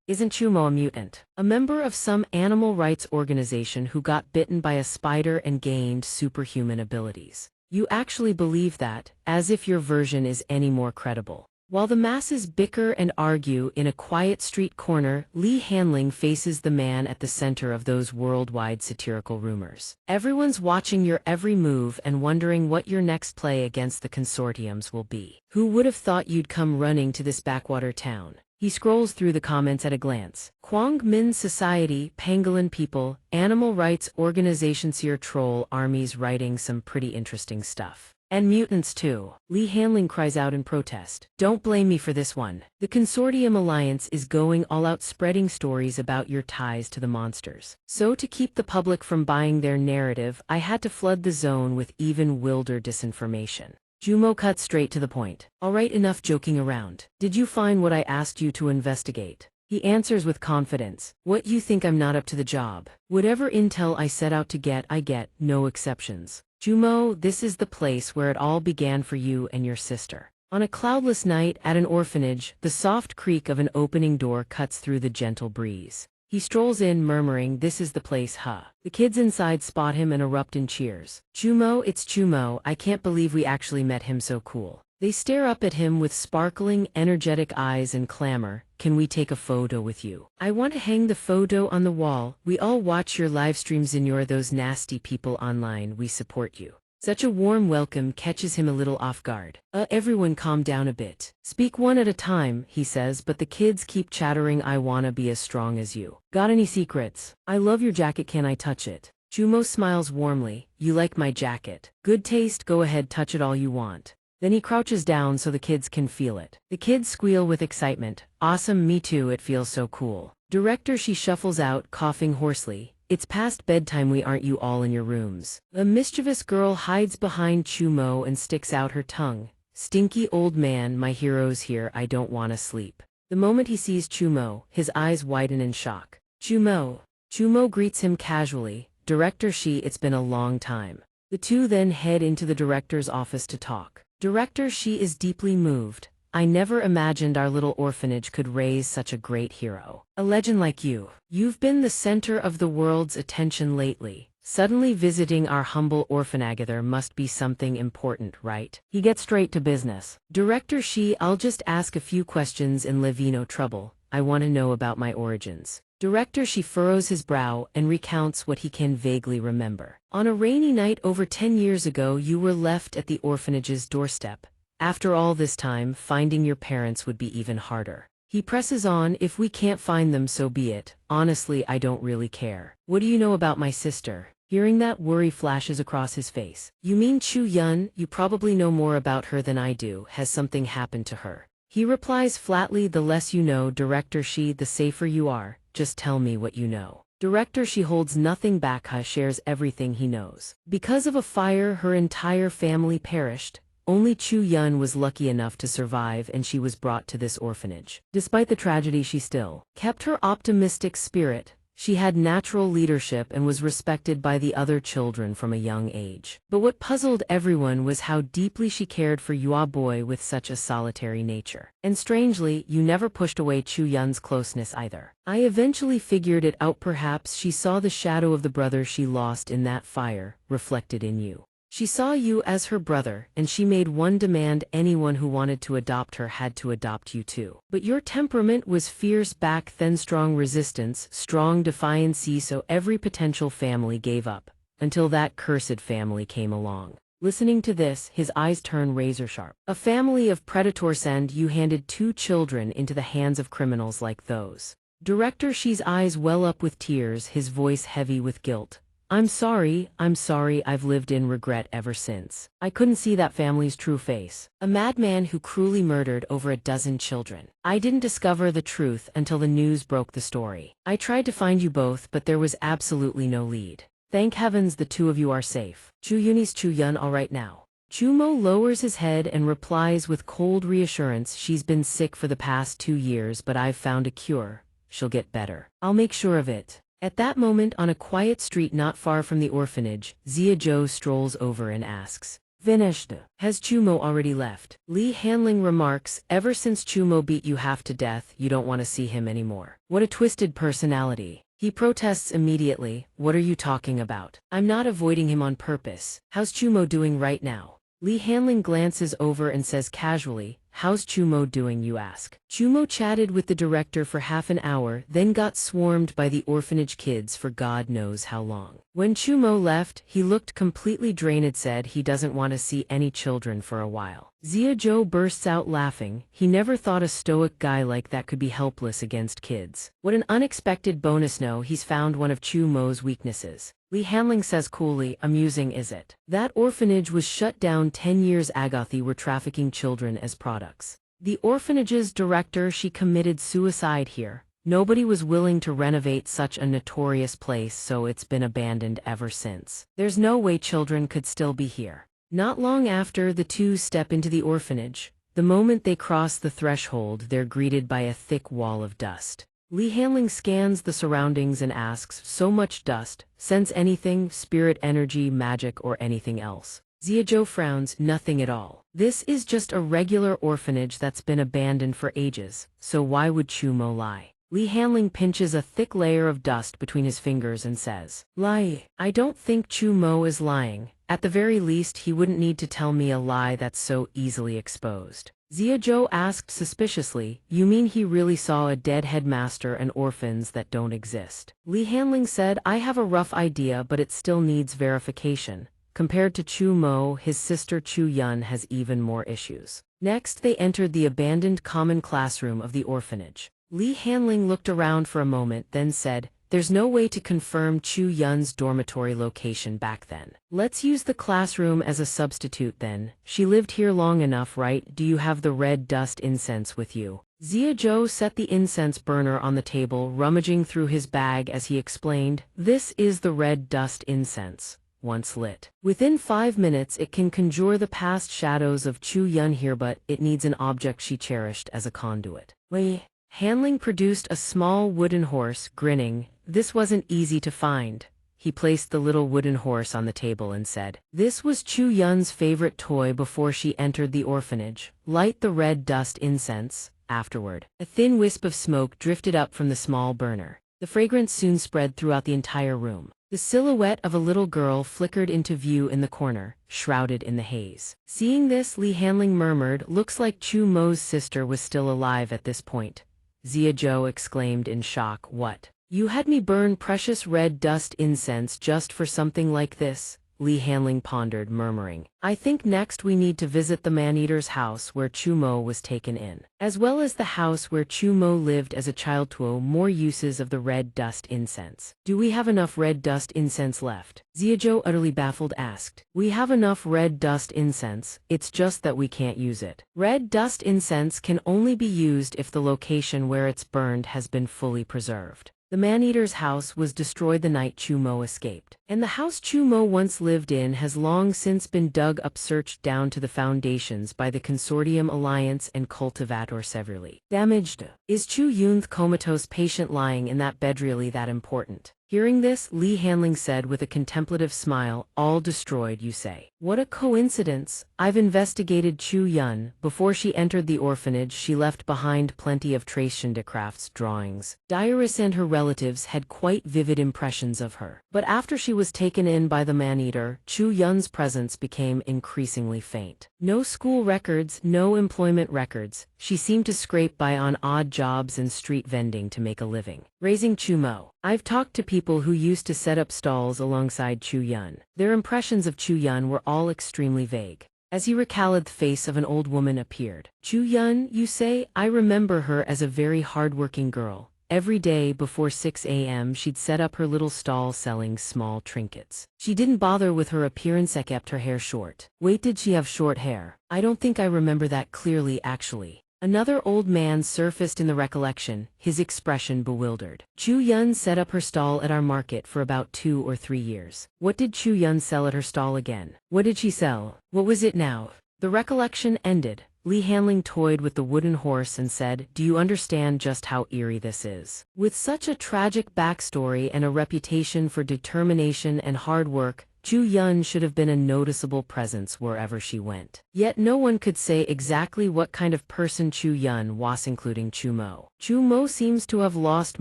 Isn't Chumo a mutant? A member of some animal rights organization who got bitten by a spider and gained superhuman abilities. You actually believe that, as if your version is any more credible. While the masses bicker and argue in a quiet street corner, Lee Hanling faces the man at the center of those worldwide satirical rumors. Everyone's watching your every move and wondering what your next play against the consortiums will be. Who would have thought you'd come running to this backwater town? He scrolls through the comments at a glance. Kwang Min Society, Pangolin People, Animal Rights Organization Seer Troll Armies writing some pretty interesting stuff. And mutants too. Lee Hanling cries out in protest. Don't blame me for this one. The Consortium Alliance is going all out spreading stories about your ties to the monsters. So to keep the public from buying their narrative, I had to flood the zone with even wilder disinformation. Jumo cuts straight to the point. Alright, enough joking around. Did you find what I asked you to investigate? He answers with confidence. What, you think I'm not up to the job? Whatever intel I set out to get, I get, no exceptions. Jumo, this is the place where it all began for you and your sister. On a cloudless night at an orphanage, the soft creak of an opening door cuts through the gentle breeze. He strolls in murmuring, this is the place, huh? The kids inside spot him and erupt in cheers. Jumo, it's Jumo, I can't believe we actually met him, so cool. They stare up at him with sparkling, energetic eyes and clamor, can we take a photo with you? I want to hang the photo on the wall. We all watch your live streams and you're those nasty people online, we support you. Such a warm welcome catches him a little off guard. Everyone calm down a bit. Speak one at a time, he says, but the kids keep chattering, I wanna be as strong as you. Got any secrets? I love your jacket, can I touch it? Jumo smiles warmly. You like my jacket? Good taste, go ahead, touch it all you want. Then he crouches down so the kids can feel it. The kids squeal with excitement. Awesome, me too, it feels so cool. Director, she shuffles out, coughing hoarsely. It's past bedtime, we aren't you all in your rooms. A mischievous girl hides behind Chumo and sticks out her tongue. Stinky old man, my hero's here, I don't wanna sleep. The moment he sees Chumo, his eyes widen in shock. Chumo. Chumo greets him casually. Director, it's been a long time. The two then head into the director's office to talk. Director, she is deeply moved. I never imagined our little orphanage could raise such a great hero. A legend like you. You've been the center of the world's attention lately. Suddenly visiting our humble orphanage there must be something important, right? He gets straight to business. Director, I'll just ask a few questions in Levino trouble. I want to know about my origins. Director, furrows his brow and recounts what he can vaguely remember. On a rainy night over 10 years ago, you were left at the orphanage's doorstep. After all this time, finding your parents would be even harder. He presses on, if we can't find them, so be it. Honestly, I don't really care. What do you know about my sister? Hearing that, worry flashes across his face. You mean Chu Yun? You probably know more about her than I do. Has something happened to her? He replies flatly, the less you know, Director, the safer you are. Just tell me what you know. Director, holds nothing back. Shares everything he knows. Because of a fire, her entire family perished. Only Chu Yun was lucky enough to survive, and she was brought to this orphanage. Despite the tragedy, she still kept her optimistic spirit. She had natural leadership and was respected by the other children from a young age. But what puzzled everyone was how deeply she cared for Yua Boy with such a solitary nature. And strangely, you never pushed away Chu Yun's closeness either. I eventually figured it out. Perhaps she saw the shadow of the brother she lost in that fire, reflected in you. She saw you as her brother, and she made one demand: anyone who wanted to adopt her had to adopt you too. But your temperament was fierce back then, strong resistance, strong defiance, so every potential family gave up, until that cursed family came along. Listening to this, his eyes turn razor sharp. A family of predators, and you handed 2 children into the hands of criminals like those. Director, eyes well up with tears, his voice heavy with guilt. I'm sorry, I've lived in regret ever since. I couldn't see that family's true face. A madman who cruelly murdered over a dozen children. I didn't discover the truth until the news broke the story. I tried to find you both, but there was absolutely no lead. Thank heavens the 2 of you are safe. Chu Yun all right now? Chumo lowers his head and replies with cold reassurance, she's been sick for the past 2 years, but I've found a cure. She'll get better. I'll make sure of it. At that moment, on a quiet street not far from the orphanage, Zia Zhou strolls over and asks, Finished. Has Chumo already left? Lee Hanling remarks, ever since Chumo beat you half to death, you don't want to see him anymore. What a twisted personality. He protests immediately, what are you talking about? I'm not avoiding him on purpose. How's Chumo doing right now? Lee Hanling glances over and says casually, how's Chumo doing, you ask. Chumo chatted with the director for half an hour, then got swarmed by the orphanage kids for God knows how long. When Chumo left, he looked completely drained, said he doesn't want to see any children for a while. Zia Zhou bursts out laughing. He never thought a stoic guy like that could be helpless against kids. What an unexpected bonus. No, he's found one of Chumo's weaknesses. Li Hanling says coolly, amusing is it? That orphanage was shut down 10 years ago. They were trafficking children as products. The orphanage's director, she committed suicide here. Nobody was willing to renovate such a notorious place, so it's been abandoned ever since. There's no way children could still be here. Not long after the two step into the orphanage, the moment they cross the threshold, they're greeted by a thick wall of dust. Li Hanling scans the surroundings and asks, so much dust, sense anything, spirit energy, magic, or anything else? Zia Zhou frowns, nothing at all. This is just a regular orphanage that's been abandoned for ages, so why would Chumo lie? Li Hanling pinches a thick layer of dust between his fingers and says, lie. I don't think Chumo is lying. At the very least, he wouldn't need to tell me a lie that's so easily exposed. Zia Zhou asked suspiciously, you mean he really saw a dead headmaster and orphans that don't exist? Li Hanling said, I have a rough idea, but it still needs verification. Compared to Chumo, his sister Chu Yun has even more issues. Next, they entered the abandoned common classroom of the orphanage. Li Hanling looked around for a moment, then said, there's no way to confirm Chu Yun's dormitory location back then. Let's use the classroom as a substitute then. She lived here long enough, right? Do you have the red dust incense with you? Zia Zhou set the incense burner on the table, rummaging through his bag as he explained, this is the red dust incense. Once lit, within 5 minutes it can conjure the past shadows of Chu Yun here, but it needs an object she cherished as a conduit. Li Hanling produced a small wooden horse, grinning. This wasn't easy to find. He placed the little wooden horse on the table and said, this was Chu Yun's favorite toy before she entered the orphanage. Light the red dust incense. Afterward, a thin wisp of smoke drifted up from the small burner. The fragrance soon spread throughout the entire room. The silhouette of a little girl flickered into view in the corner, shrouded in the haze. Seeing this, Li Hanling murmured, looks like Chu Mo's sister was still alive at this point. Zia Zhou exclaimed in shock, what? You had me burn precious red dust incense just for something like this? Li Hanling pondered, murmuring, I think next we need to visit the man-eater's house where Chumo was taken in, as well as the house where Chumo lived as a child. To more uses of the red dust incense. Do we have enough red dust incense left? Zia Zhou, utterly baffled, asked. We have enough red dust incense, it's just that we can't use it. Red dust incense can only be used if the location where it's burned has been fully preserved. The man-eater's house was destroyed the night Chumo escaped, and the house Chumo once lived in has long since been dug up, searched down to the foundations by the Consortium Alliance and Cultivator severely damaged. Is Chu Yun's comatose patient lying in that bed really that important? Hearing this, Li Hanling said with a contemplative smile, all destroyed, you say? What a coincidence. I've investigated Chu Yun. Before she entered the orphanage, she left behind plenty of traditionscrafts drawings. Diarist and her relatives had quite vivid impressions of her. But after she was taken in by the man-eater, Chu Yun's presence became increasingly faint. No school records, no employment records. She seemed to scrape by on odd jobs and street vending to make a living. Raising Chumo. I've talked to people who used to set up stalls alongside Chu Yun. Their impressions of Chu Yun were all extremely vague. As he recalled, the face of an old woman appeared. Chu Yun, you say? I remember her as a very hard-working girl. Every day before 6 a.m. she'd set up her little stall selling small trinkets. She didn't bother with her appearance, except kept her hair short. Wait, did she have short hair? I don't think I remember that clearly, actually. Another old man surfaced in the recollection, his expression bewildered. Chu Yun set up her stall at our market for about 2 or 3 years. What did Chu Yun sell at her stall again? What did she sell? What was it now? The recollection ended. Li Hanling toyed with the wooden horse and said, do you understand just how eerie this is? With such a tragic backstory and a reputation for determination and hard work, Chu Yun should have been a noticeable presence wherever she went. Yet no one could say exactly what kind of person Chu Yun was, including Chu Mo. Chu Mo seems to have lost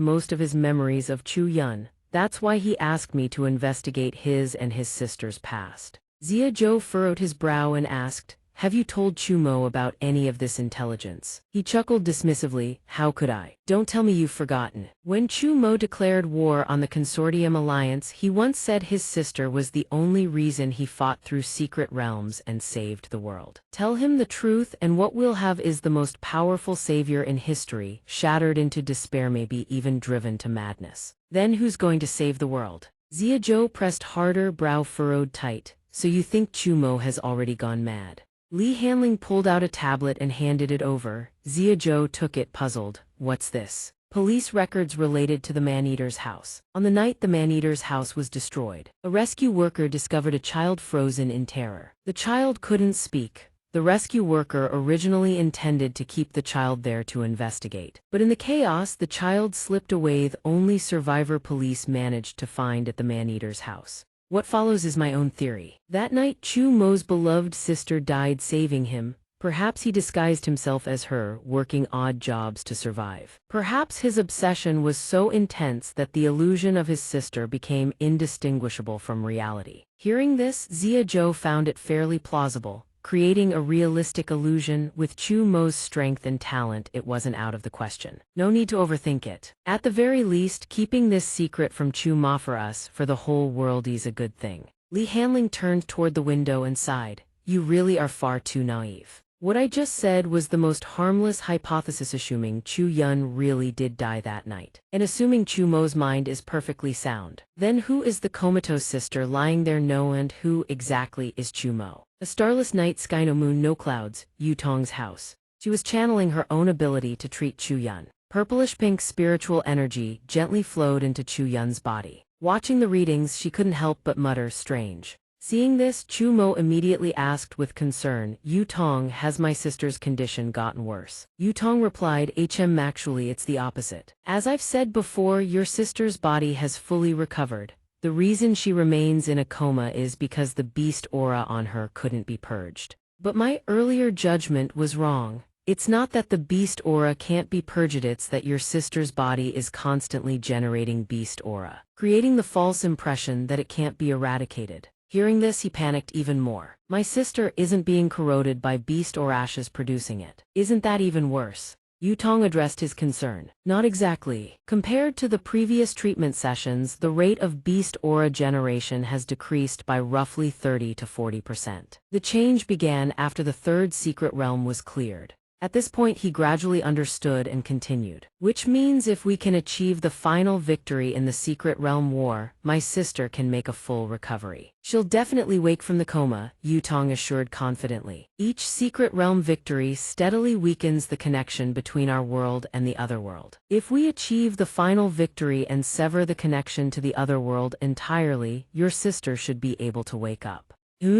most of his memories of Chu Yun. That's why he asked me to investigate his and his sister's past. Zia Zhou furrowed his brow and asked, have you told Chumo about any of this intelligence? He chuckled dismissively, how could I? Don't tell me you've forgotten. When Chumo declared war on the Consortium Alliance, he once said his sister was the only reason he fought through secret realms and saved the world. Tell him the truth and what we'll have is the most powerful savior in history, shattered into despair, maybe even driven to madness. Then who's going to save the world? Xiaozhou pressed harder, brow furrowed tight. So you think Chumo has already gone mad? Li Hanling pulled out a tablet and handed it over. Xiaozhou took it, puzzled. What's this? Police records related to the man-eater's house. On the night the man-eater's house was destroyed, a rescue worker discovered a child frozen in terror. The child couldn't speak. The rescue worker originally intended to keep the child there to investigate. But in the chaos, the child slipped away. The only survivor police managed to find at the man-eater's house. What follows is my own theory. That night, Chu Mo's beloved sister died, saving him. Perhaps he disguised himself as her, working odd jobs to survive. Perhaps his obsession was so intense that the illusion of his sister became indistinguishable from reality. Hearing this, Xiaozhou found it fairly plausible. Creating a realistic illusion with Chu Mo's strength and talent, it wasn't out of the question. No need to overthink it. At the very least, keeping this secret from Chu Ma for us, for the whole world, is a good thing. Li Hanling turned toward the window and sighed. You really are far too naive. What I just said was the most harmless hypothesis, assuming Chu Yun really did die that night. And assuming Chu Mo's mind is perfectly sound. Then who is the comatose sister lying there? No, and who exactly is Chu Mo? A starless night sky, no moon, no clouds, Yu Tong's house. She was channeling her own ability to treat Chu Yun. Purplish-pink spiritual energy gently flowed into Chu Yun's body. Watching the readings, she couldn't help but mutter, strange. Seeing this, Chu Mo immediately asked with concern, Yu Tong, has my sister's condition gotten worse? Yu Tong replied, actually it's the opposite. As I've said before, your sister's body has fully recovered. The reason she remains in a coma is because the beast aura on her couldn't be purged. But my earlier judgment was wrong. It's not that the beast aura can't be purged, it's that your sister's body is constantly generating beast aura, creating the false impression that it can't be eradicated. Hearing this, he panicked even more. My sister isn't being corroded by beast or ashes producing it. Isn't that even worse? Yu Tong addressed his concern. Not exactly. Compared to the previous treatment sessions, the rate of beast aura generation has decreased by roughly 30 to 40%. The change began after the third secret realm was cleared. At this point, he gradually understood and continued. Which means if we can achieve the final victory in the secret realm war, my sister can make a full recovery. She'll definitely wake from the coma, Yu Tong assured confidently. Each secret realm victory steadily weakens the connection between our world and the other world. If we achieve the final victory and sever the connection to the other world entirely, your sister should be able to wake up.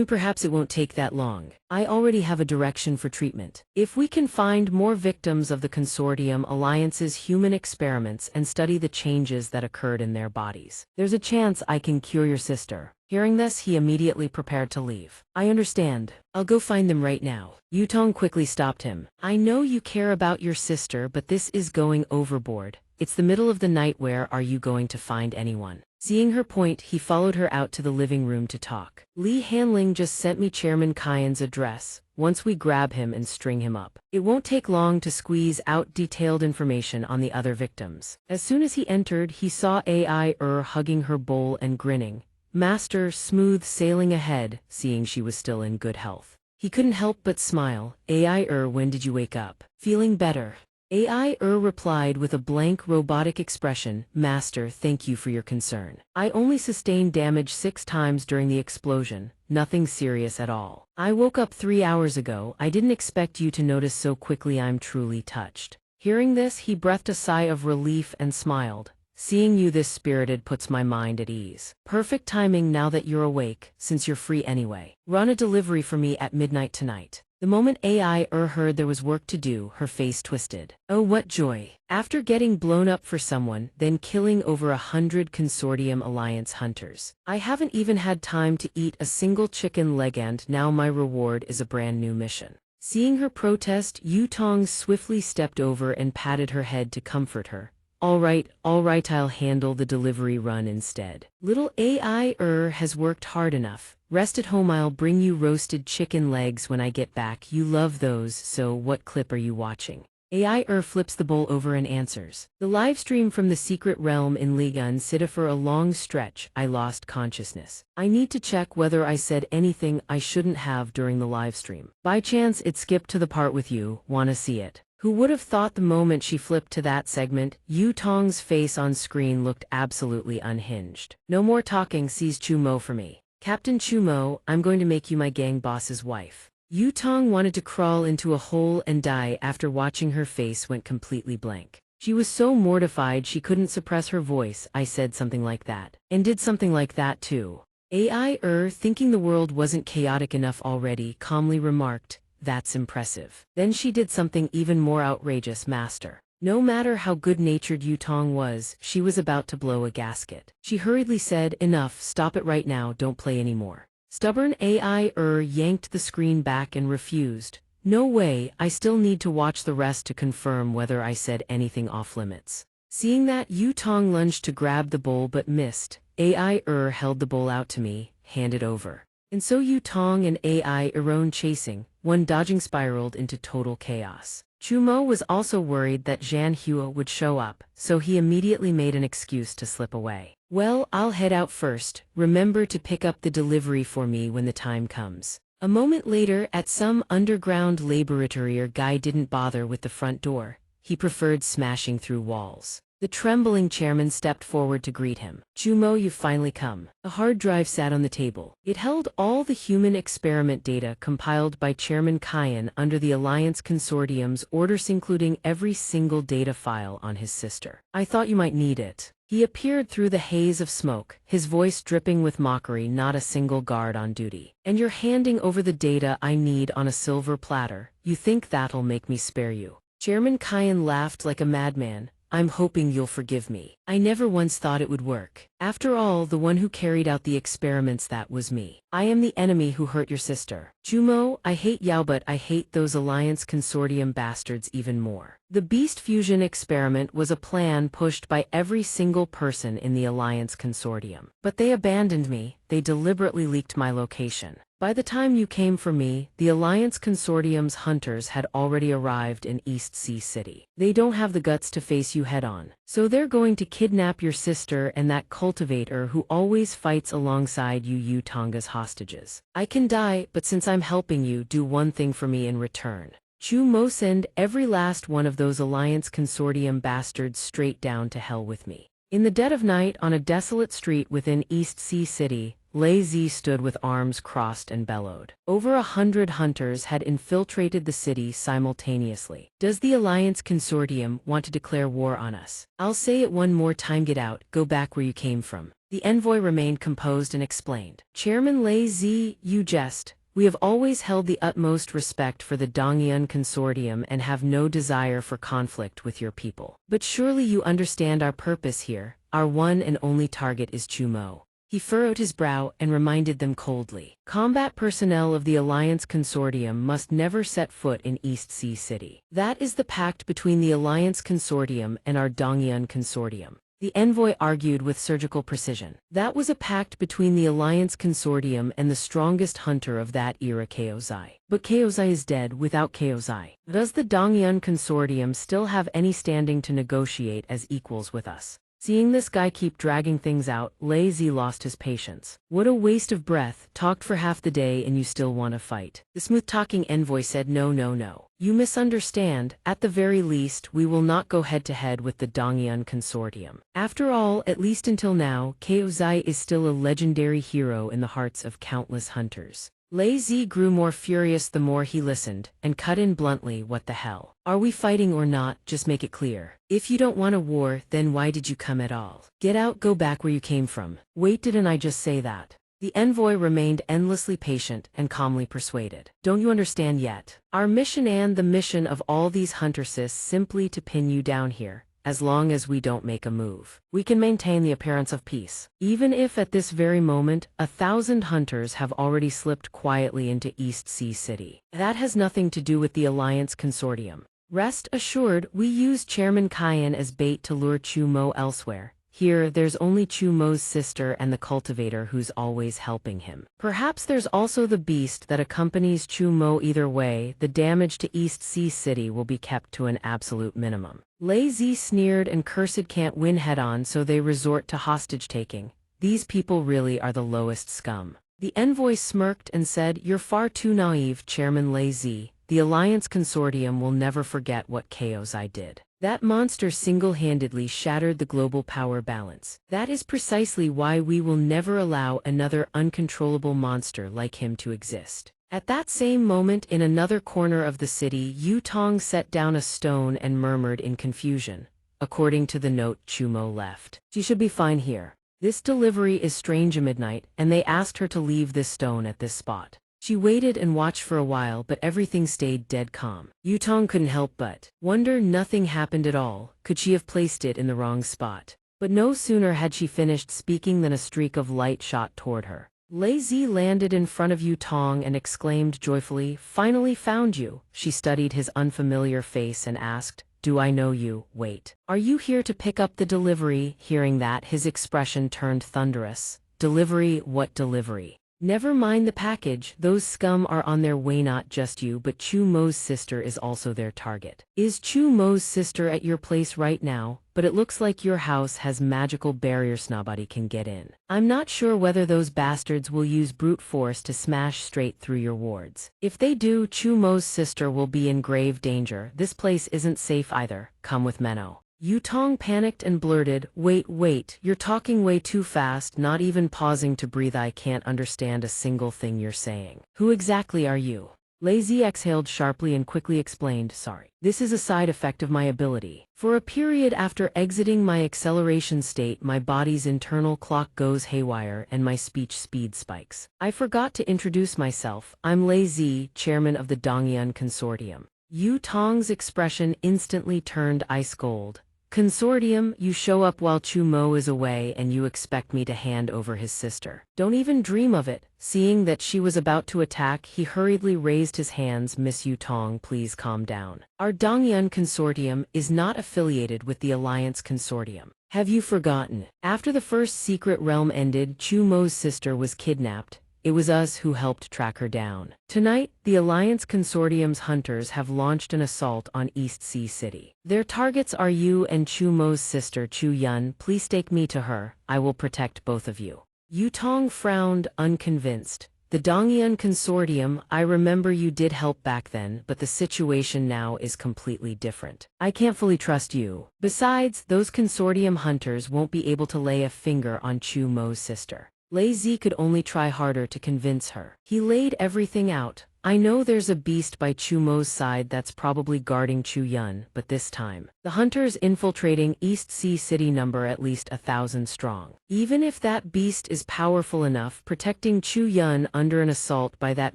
Perhaps it won't take that long. I already have a direction for treatment. If we can find more victims of the Consortium Alliance's human experiments and study the changes that occurred in their bodies, there's a chance I can cure your sister. Hearing this, he immediately prepared to leave. I understand. I'll go find them right now. Yu Tong quickly stopped him. I know you care about your sister, but this is going overboard. It's the middle of the night. Where are you going to find anyone? Seeing her point, he followed her out to the living room to talk. Li Hanling just sent me Chairman Kaian's address. Once we grab him and string him up, it won't take long to squeeze out detailed information on the other victims. As soon as he entered, he saw Ai hugging her bowl and grinning. Master, smooth sailing ahead, seeing she was still in good health. He couldn't help but smile. Ai, when did you wake up? Feeling better? Ai replied with a blank robotic expression, Master, thank you for your concern. I only sustained damage 6 times during the explosion, nothing serious at all. I woke up 3 hours ago. I didn't expect you to notice so quickly. I'm truly touched. Hearing this, he breathed a sigh of relief and smiled. Seeing you this spirited puts my mind at ease. Perfect timing now that you're awake, since you're free anyway. Run a delivery for me at midnight tonight. The moment Ai heard there was work to do, her face twisted. Oh, what joy. After getting blown up for someone, then killing over 100 Consortium Alliance hunters, I haven't even had time to eat a single chicken leg, and now my reward is a brand new mission. Seeing her protest, Yu Tong swiftly stepped over and patted her head to comfort her. All right, I'll handle the delivery run instead. Little AI has worked hard enough. Rest at home, I'll bring you roasted chicken legs when I get back. You love those, so what clip are you watching? AI flips the bowl over and answers. The live stream from the secret realm in Ligun Sita. For a long stretch, I lost consciousness. I need to check whether I said anything I shouldn't have during the live stream. By chance, it skipped to the part with you. Wanna see it? Who would have thought the moment she flipped to that segment, Yu Tong's face on screen looked absolutely unhinged. No more talking, sees Chu Mo for me. Captain Chu Mo, I'm going to make you my gang boss's wife. Yu Tong wanted to crawl into a hole and die after watching her face went completely blank. She was so mortified she couldn't suppress her voice. I said something like that. And did something like that too. AI thinking the world wasn't chaotic enough already, calmly remarked, "That's impressive." Then she did something even more outrageous, master. No matter how good-natured Yu Tong was, she was about to blow a gasket. She hurriedly said, "Enough, stop it right now, don't play anymore." Stubborn AI yanked the screen back and refused. "No way, I still need to watch the rest to confirm whether I said anything off-limits." Seeing that, Yu Tong lunged to grab the bowl but missed. AI held the bowl out to me, hand it over. And so Yu Tong and AI chasing, one dodging, spiraled into total chaos. Chu Mo was also worried that Zhan Hua would show up, so he immediately made an excuse to slip away. "Well, I'll head out first. Remember to pick up the delivery for me when the time comes." A moment later, at some underground laboratory, guy didn't bother with the front door. He preferred smashing through walls. The trembling chairman stepped forward to greet him. "Chu Mo, you've finally come." A hard drive sat on the table. It held all the human experiment data compiled by Chairman Kyan under the Alliance Consortium's orders, including every single data file on his sister. "I thought you might need it." He appeared through the haze of smoke, his voice dripping with mockery. "Not a single guard on duty. And you're handing over the data I need on a silver platter. You think that'll make me spare you?" Chairman Kyan laughed like a madman. "I'm hoping you'll forgive me. I never once thought it would work. After all, the one who carried out the experiments, that was me. I am the enemy who hurt your sister. Chu Mo, I hate Yao, but I hate those Alliance Consortium bastards even more." The beast fusion experiment was a plan pushed by every single person in the Alliance Consortium. But they abandoned me. They deliberately leaked my location. By the time you came for me, the Alliance Consortium's hunters had already arrived in East Sea City. They don't have the guts to face you head-on. So they're going to kidnap your sister and that cultivator who always fights alongside you, Yu Tonga's hostages. I can die, but since I'm helping you, do one thing for me in return. Chu Mo, send every last one of those Alliance Consortium bastards straight down to hell with me. In the dead of night, on a desolate street within East Sea City, Lei Zi stood with arms crossed and bellowed. Over 100 hunters had infiltrated the city simultaneously. "Does the Alliance Consortium want to declare war on us? I'll say it one more time, get out, go back where you came from." The envoy remained composed and explained. "Chairman Lei Zi, you jest. We have always held the utmost respect for the Donghua Consortium and have no desire for conflict with your people. But surely you understand our purpose here. Our one and only target is Chu Mo." He furrowed his brow and reminded them coldly. "Combat personnel of the Alliance Consortium must never set foot in East Sea City. That is the pact between the Alliance Consortium and our Donghua Consortium." The envoy argued with surgical precision. "That was a pact between the Alliance Consortium and the strongest hunter of that era, Kaozai. But Kaozai is dead. Without Kaozai, does the Donghua Consortium still have any standing to negotiate as equals with us?" Seeing this guy keep dragging things out, Lei Zi lost his patience. "What a waste of breath. Talked for half the day and you still want to fight." The smooth-talking envoy said, No. You misunderstand. At the very least, we will not go head-to-head with the Donghua Consortium. After all, at least until now, Kaozai is still a legendary hero in the hearts of countless hunters." Lei Zi grew more furious the more he listened, and cut in bluntly, "What the hell? Are we fighting or not? Just make it clear. If you don't want a war, then why did you come at all? Get out, go back where you came from." "Wait, didn't I just say that?" The envoy remained endlessly patient and calmly persuaded. "Don't you understand yet? Our mission and the mission of all these hunters is simply to pin you down here. As long as we don't make a move, we can maintain the appearance of peace. Even if at this very moment, 1,000 hunters have already slipped quietly into East Sea City. That has nothing to do with the Alliance Consortium. Rest assured, we use Chairman Cayenne as bait to lure Chu Mo elsewhere. Here, there's only Chu Mo's sister and the cultivator who's always helping him. Perhaps there's also the beast that accompanies Chu Mo. Either way, the damage to East Sea City will be kept to an absolute minimum. Lei Zi sneered and cursed can't win head-on, so they resort to hostage-taking. These people really are the lowest scum. The envoy smirked and said, "You're far too naive, Chairman Lei Zi. The Alliance Consortium will never forget what chaos I did. That monster single-handedly shattered the global power balance. That is precisely why we will never allow another uncontrollable monster like him to exist." At that same moment, in another corner of the city, Yu Tong set down a stone and murmured in confusion. According to the note Chu Mo left, "She should be fine here. This delivery is strange at midnight, and they asked her to leave this stone at this spot." She waited and watched for a while, but everything stayed dead calm. Yu Tong couldn't help but wonder. Nothing happened at all. Could she have placed it in the wrong spot? But no sooner had she finished speaking than a streak of light shot toward her. Lei Zi landed in front of Yu Tong and exclaimed joyfully, "Finally found you." She studied his unfamiliar face and asked, "Do I know you? Wait. Are you here to pick up the delivery?" Hearing that, his expression turned thunderous. "Delivery? What delivery? Never mind the package, those scum are on their way. Not just you, but Chu Mo's sister is also their target." "Is Chu Mo's sister at your place right now? But it looks like your house has magical barriers, nobody can get in. I'm not sure whether those bastards will use brute force to smash straight through your wards. If they do, Chu Mo's sister will be in grave danger. This place isn't safe either. Come with Menno." Yu Tong panicked and blurted, Wait, you're talking way too fast, not even pausing to breathe. I can't understand a single thing you're saying. Who exactly are you?" Lei Zi exhaled sharply and quickly explained, "Sorry. This is a side effect of my ability. For a period after exiting my acceleration state, my body's internal clock goes haywire and my speech speed spikes. I forgot to introduce myself. I'm Lei Zi, chairman of the Donghua Consortium." Yu Tong's expression instantly turned ice cold. "Consortium, you show up while Chu Mo is away and you expect me to hand over his sister? Don't even dream of it." Seeing that she was about to attack, he hurriedly raised his hands. "Miss Yu Tong, please calm down. Our Dongyun Consortium is not affiliated with the Alliance Consortium. Have you forgotten? After the first secret realm ended, Chu Mo's sister was kidnapped. It was us who helped track her down. Tonight, the Alliance Consortium's hunters have launched an assault on East Sea City. Their targets are you and Chu Mo's sister Chu Yun. Please take me to her. I will protect both of you." Yu Tong frowned, unconvinced. "The Dongyun Consortium, I remember you did help back then, but the situation now is completely different. I can't fully trust you. Besides, those Consortium hunters won't be able to lay a finger on Chu Mo's sister." Lei Zi could only try harder to convince her. He laid everything out. "I know there's a beast by Chu Mo's side that's probably guarding Chu Yun, but this time, the hunters infiltrating East Sea City number at least 1,000 strong. Even if that beast is powerful enough, protecting Chu Yun under an assault by that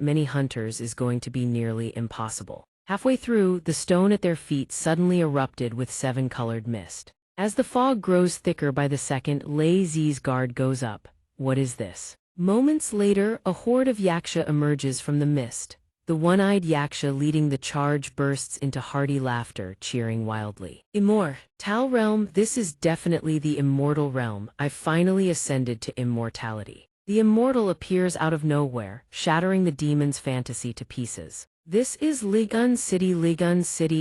many hunters is going to be nearly impossible." Halfway through, the stone at their feet suddenly erupted with 7-colored mist. As the fog grows thicker by the second, Lei Zi's guard goes up. "What is this?" Moments later, a horde of Yaksha emerges from the mist. The one-eyed Yaksha leading the charge bursts into hearty laughter, cheering wildly. "Immortal realm, this is definitely the immortal realm. I've finally ascended to immortality." The immortal appears out of nowhere, shattering the demon's fantasy to pieces. "This is Ligun City,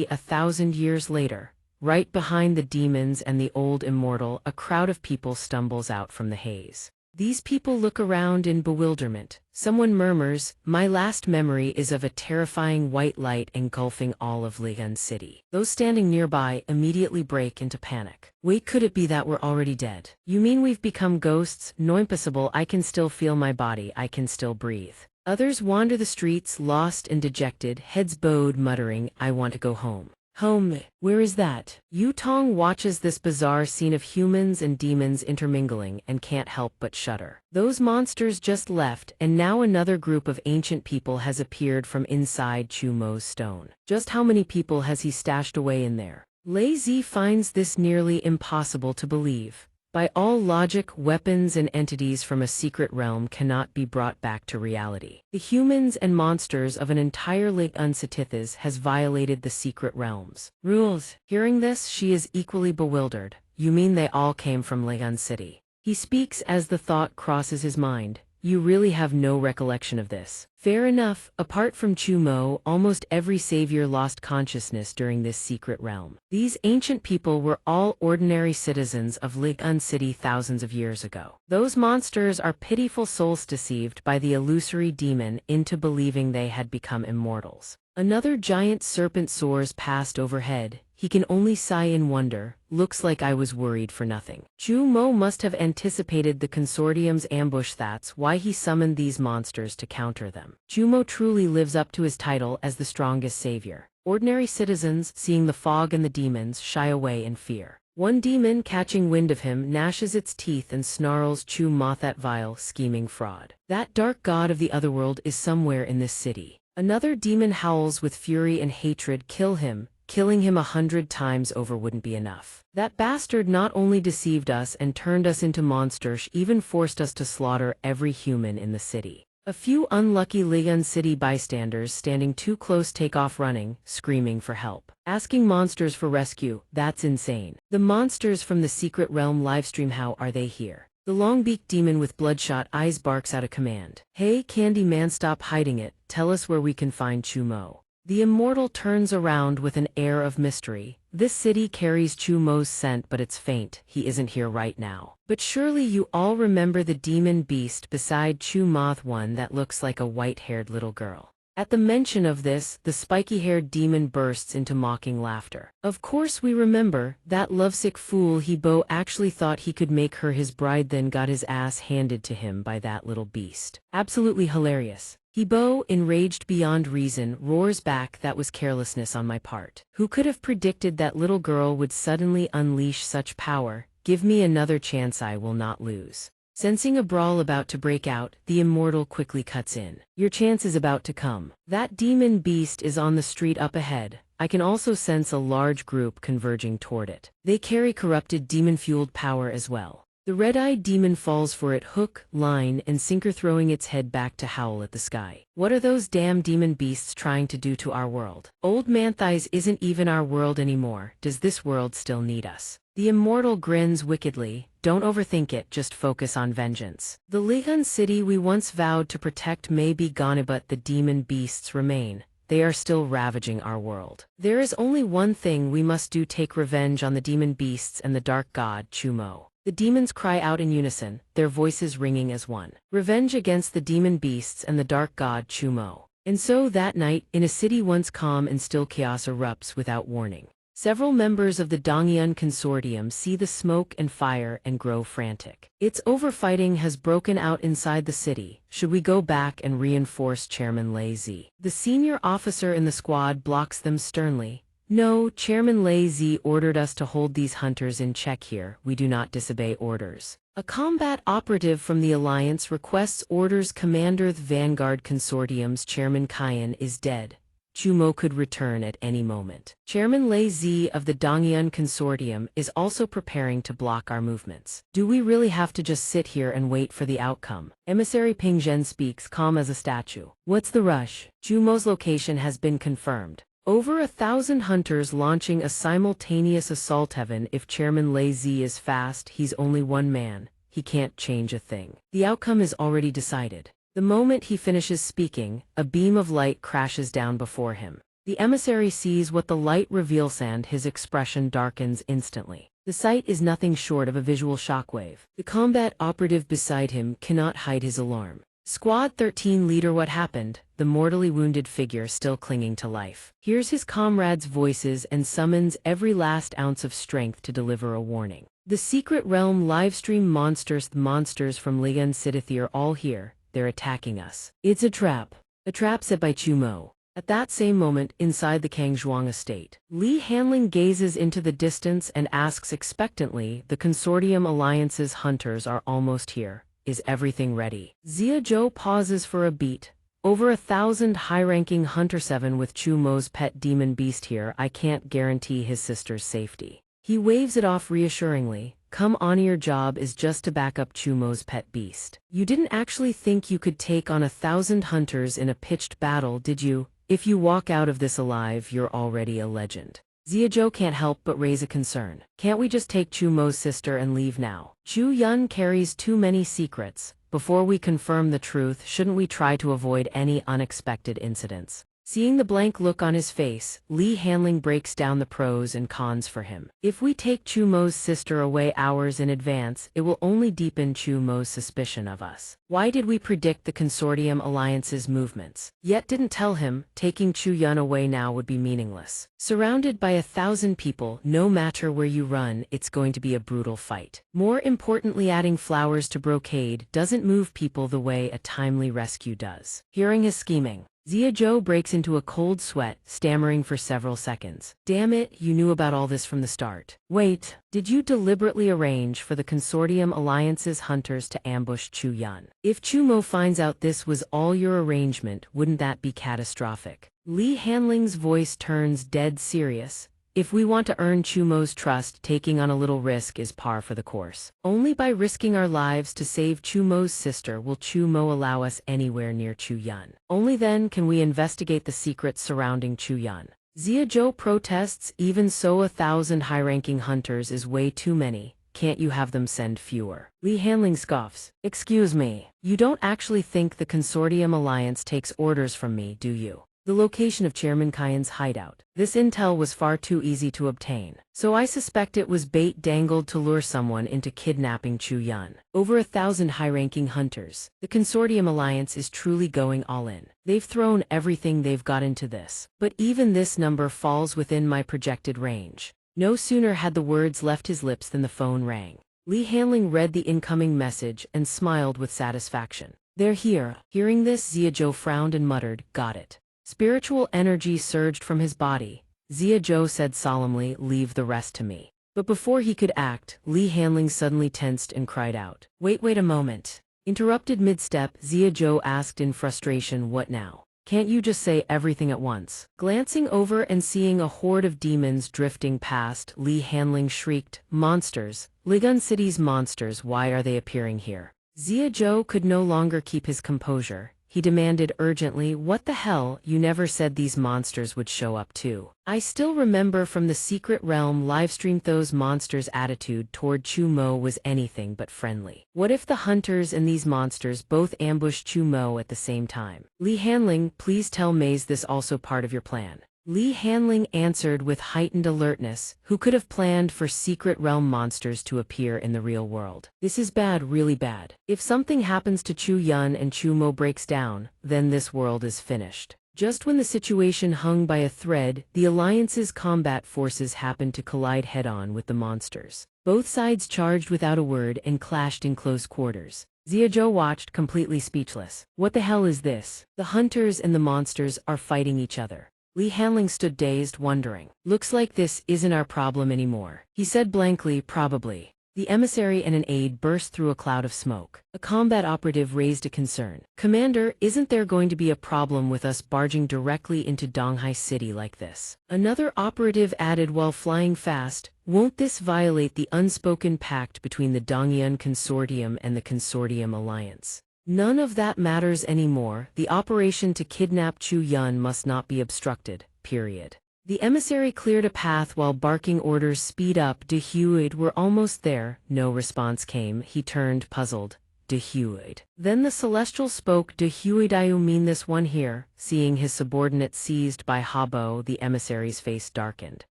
1,000 years later." Right behind the demons and the old immortal, a crowd of people stumbles out from the haze. These people look around in bewilderment. Someone murmurs, "My last memory is of a terrifying white light engulfing all of Ligun City." Those standing nearby immediately break into panic. "Wait, could it be that we're already dead? You mean we've become ghosts? No, impossible. I can still feel my body. I can still breathe." Others wander the streets, lost and dejected, heads bowed, muttering, "I want to go home." "Home? Where is that?" Yu Tong watches this bizarre scene of humans and demons intermingling and can't help but shudder. Those monsters just left, and now another group of ancient people has appeared from inside Chu Mo's stone. Just how many people has he stashed away in there? Lei Zi finds this nearly impossible to believe. By all logic, weapons and entities from a secret realm cannot be brought back to reality. The humans and monsters of an entire Xianxia has violated the secret realm's rules. Hearing this, she is equally bewildered. You mean they all came from Xianxia? He speaks as the thought crosses his mind. You really have no recollection of this. Fair enough, apart from Chumo, almost every savior lost consciousness during this secret realm. These ancient people were all ordinary citizens of Xianxia thousands of years ago. Those monsters are pitiful souls deceived by the illusory demon into believing they had become immortals. Another giant serpent soars past overhead. He can only sigh in wonder. Looks like I was worried for nothing. Chu Mo must have anticipated the consortium's ambush. That's why he summoned these monsters to counter them. Chu Mo truly lives up to his title as the strongest savior. Ordinary citizens, seeing the fog and the demons, shy away in fear. One demon, catching wind of him, gnashes its teeth and snarls, "Chu Mo, that vile, scheming fraud. That dark god of the otherworld is somewhere in this city." Another demon howls with fury and hatred. Kill him. Killing him 100 times over wouldn't be enough. That bastard not only deceived us and turned us into monsters, even forced us to slaughter every human in the city. A few unlucky Xianxia bystanders standing too close take off running, screaming for help. Asking monsters for rescue, that's insane. The monsters from the secret realm livestream. How are they here? The long-beaked demon with bloodshot eyes barks out a command. Hey, Candy Man, stop hiding it. Tell us where we can find Chu Mo. The immortal turns around with an air of mystery. This city carries Chu Mo's scent, but it's faint. He isn't here right now. But surely you all remember the demon beast beside Chu Mo, one that looks like a white-haired little girl. At the mention of this, the spiky-haired demon bursts into mocking laughter. Of course we remember. That lovesick fool Hebo actually thought he could make her his bride, then got his ass handed to him by that little beast. Absolutely hilarious. Hebo, enraged beyond reason, roars back, "That was carelessness on my part. Who could have predicted that little girl would suddenly unleash such power? Give me another chance, I will not lose." Sensing a brawl about to break out, the immortal quickly cuts in. Your chance is about to come. That demon beast is on the street up ahead. I can also sense a large group converging toward it. They carry corrupted demon-fueled power as well. The red-eyed demon falls for it, hook, line, and sinker, throwing its head back to howl at the sky. What are those damn demon beasts trying to do to our world? Old Man Thighs isn't even our world anymore. Does this world still need us? The immortal grins wickedly. Don't overthink it, just focus on vengeance. The Lihan city we once vowed to protect may be gone, but the demon beasts remain. They are still ravaging our world. There is only one thing we must do: take revenge on the demon beasts and the dark god Chu Mo. The demons cry out in unison, their voices ringing as one. Revenge against the demon beasts and the dark god Chu Mo. And so that night, in a city once calm and still, chaos erupts without warning. Several members of the Donghua consortium see the smoke and fire and grow frantic. It's overfighting has broken out inside the city. Should we go back and reinforce Chairman Lei Zi? The senior officer in the squad blocks them sternly. No, Chairman Lei Zi ordered us to hold these hunters in check here. We do not disobey orders. A combat operative from the Alliance requests orders. Commander, the Vanguard Consortium's Chairman Kyan is dead. Chu Mo could return at any moment. Chairman Lei Zi of the Donghua Consortium is also preparing to block our movements. Do we really have to just sit here and wait for the outcome? Emissary Ping Zhen speaks, calm as a statue. What's the rush? Chu Mo's location has been confirmed. Over 1,000 hunters launching a simultaneous assault. Heaven, if Chairman Lei Zi is fast, he's only one man. He can't change a thing. The outcome is already decided. The moment he finishes speaking, a beam of light crashes down before him. The emissary sees what the light reveals and his expression darkens instantly. The sight is nothing short of a visual shockwave. The combat operative beside him cannot hide his alarm. Squad 13 leader, what happened? The mortally wounded figure still clinging to life hears his comrades' voices and summons every last ounce of strength to deliver a warning. The secret realm livestream monsters. The monsters from Xianxia are all here. They're attacking us. It's a trap. A trap set by Chu Mo. At that same moment, inside the Kangzhuang estate, Li Hanling gazes into the distance and asks expectantly, the Consortium Alliance's hunters are almost here. Is everything ready? Xia Zhou pauses for a beat. Over 1,000 high-ranking Hunter 7 with Chu Mo's pet demon beast here. I can't guarantee his sister's safety. He waves it off reassuringly. Come on, your job is just to back up Chumo's pet beast. You didn't actually think you could take on 1,000 hunters in a pitched battle, did you? If you walk out of this alive, you're already a legend. Xiaozhou can't help but raise a concern. Can't we just take Chumo's sister and leave now? Chu Yun carries too many secrets. Before we confirm the truth, shouldn't we try to avoid any unexpected incidents? Seeing the blank look on his face, Li Hanling breaks down the pros and cons for him. If we take Chumo's sister away hours in advance, it will only deepen Chumo's suspicion of us. Why did we predict the Consortium Alliance's movements? Yet didn't tell him, taking Chu Yun away now would be meaningless. Surrounded by 1,000 people, no matter where you run, it's going to be a brutal fight. More importantly, adding flowers to brocade doesn't move people the way a timely rescue does. Hearing his scheming, Xiaozhou breaks into a cold sweat, stammering for several seconds. Damn it, you knew about all this from the start. Wait, did you deliberately arrange for the Consortium Alliance's hunters to ambush Chu Yun? If Chumo finds out this was all your arrangement, wouldn't that be catastrophic? Li Hanling's voice turns dead serious. If we want to earn Chumo's trust, taking on a little risk is par for the course. Only by risking our lives to save Chumo's sister will Chumo allow us anywhere near Chu Yun. Only then can we investigate the secrets surrounding Chu Yun. Xiaozhou protests, even so 1,000 high-ranking hunters is way too many. Can't you have them send fewer? Li Hanling scoffs. Excuse me, you don't actually think the Consortium Alliance takes orders from me, do you? The location of Chairman Kaien's hideout. This intel was far too easy to obtain, so I suspect it was bait dangled to lure someone into kidnapping Chu Yun. Over 1,000 high-ranking hunters. The Consortium Alliance is truly going all in. They've thrown everything they've got into this. But even this number falls within my projected range. No sooner had the words left his lips than the phone rang. Li Hanling read the incoming message and smiled with satisfaction. They're here. Hearing this, Xiaozhou frowned and muttered, got it. Spiritual energy surged from his body. Xiaozhou said solemnly, leave the rest to me. But before he could act, Li Hanling suddenly tensed and cried out. Wait a moment. Interrupted mid-step, Xiaozhou asked in frustration, what now? Can't you just say everything at once? Glancing over and seeing a horde of demons drifting past, Li Hanling shrieked, monsters! Ligun City's monsters, why are they appearing here? Xiaozhou could no longer keep his composure. He demanded urgently, what the hell, you never said these monsters would show up too. I still remember from the Secret Realm livestream those monsters' attitude toward Chu Mo was anything but friendly. What if the hunters and these monsters both ambush Chu Mo at the same time? Li Hanling, please tell Maze this also part of your plan. Li Hanling answered with heightened alertness, who could have planned for Secret Realm monsters to appear in the real world. This is bad, really bad. If something happens to Chu Yun and Chu Mo breaks down, then this world is finished. Just when the situation hung by a thread, the Alliance's combat forces happened to collide head-on with the monsters. Both sides charged without a word and clashed in close quarters. Xiaozhou watched, completely speechless. What the hell is this? The hunters and the monsters are fighting each other. Li Hanling stood dazed, wondering. Looks like this isn't our problem anymore. He said blankly, probably. The emissary and an aide burst through a cloud of smoke. A combat operative raised a concern. Commander, isn't there going to be a problem with us barging directly into Donghua City like this? Another operative added while flying fast, won't this violate the unspoken pact between the Dongyun Consortium and the Consortium Alliance? None of that matters anymore. The operation to kidnap Chu Yun must not be obstructed, period. The emissary cleared a path while barking orders speed up. De Huid, we're almost there. No response came. He turned, puzzled. De Huid. Then the Celestial spoke. De Huid, you mean this one here? Seeing his subordinate seized by Habo, the emissary's face darkened.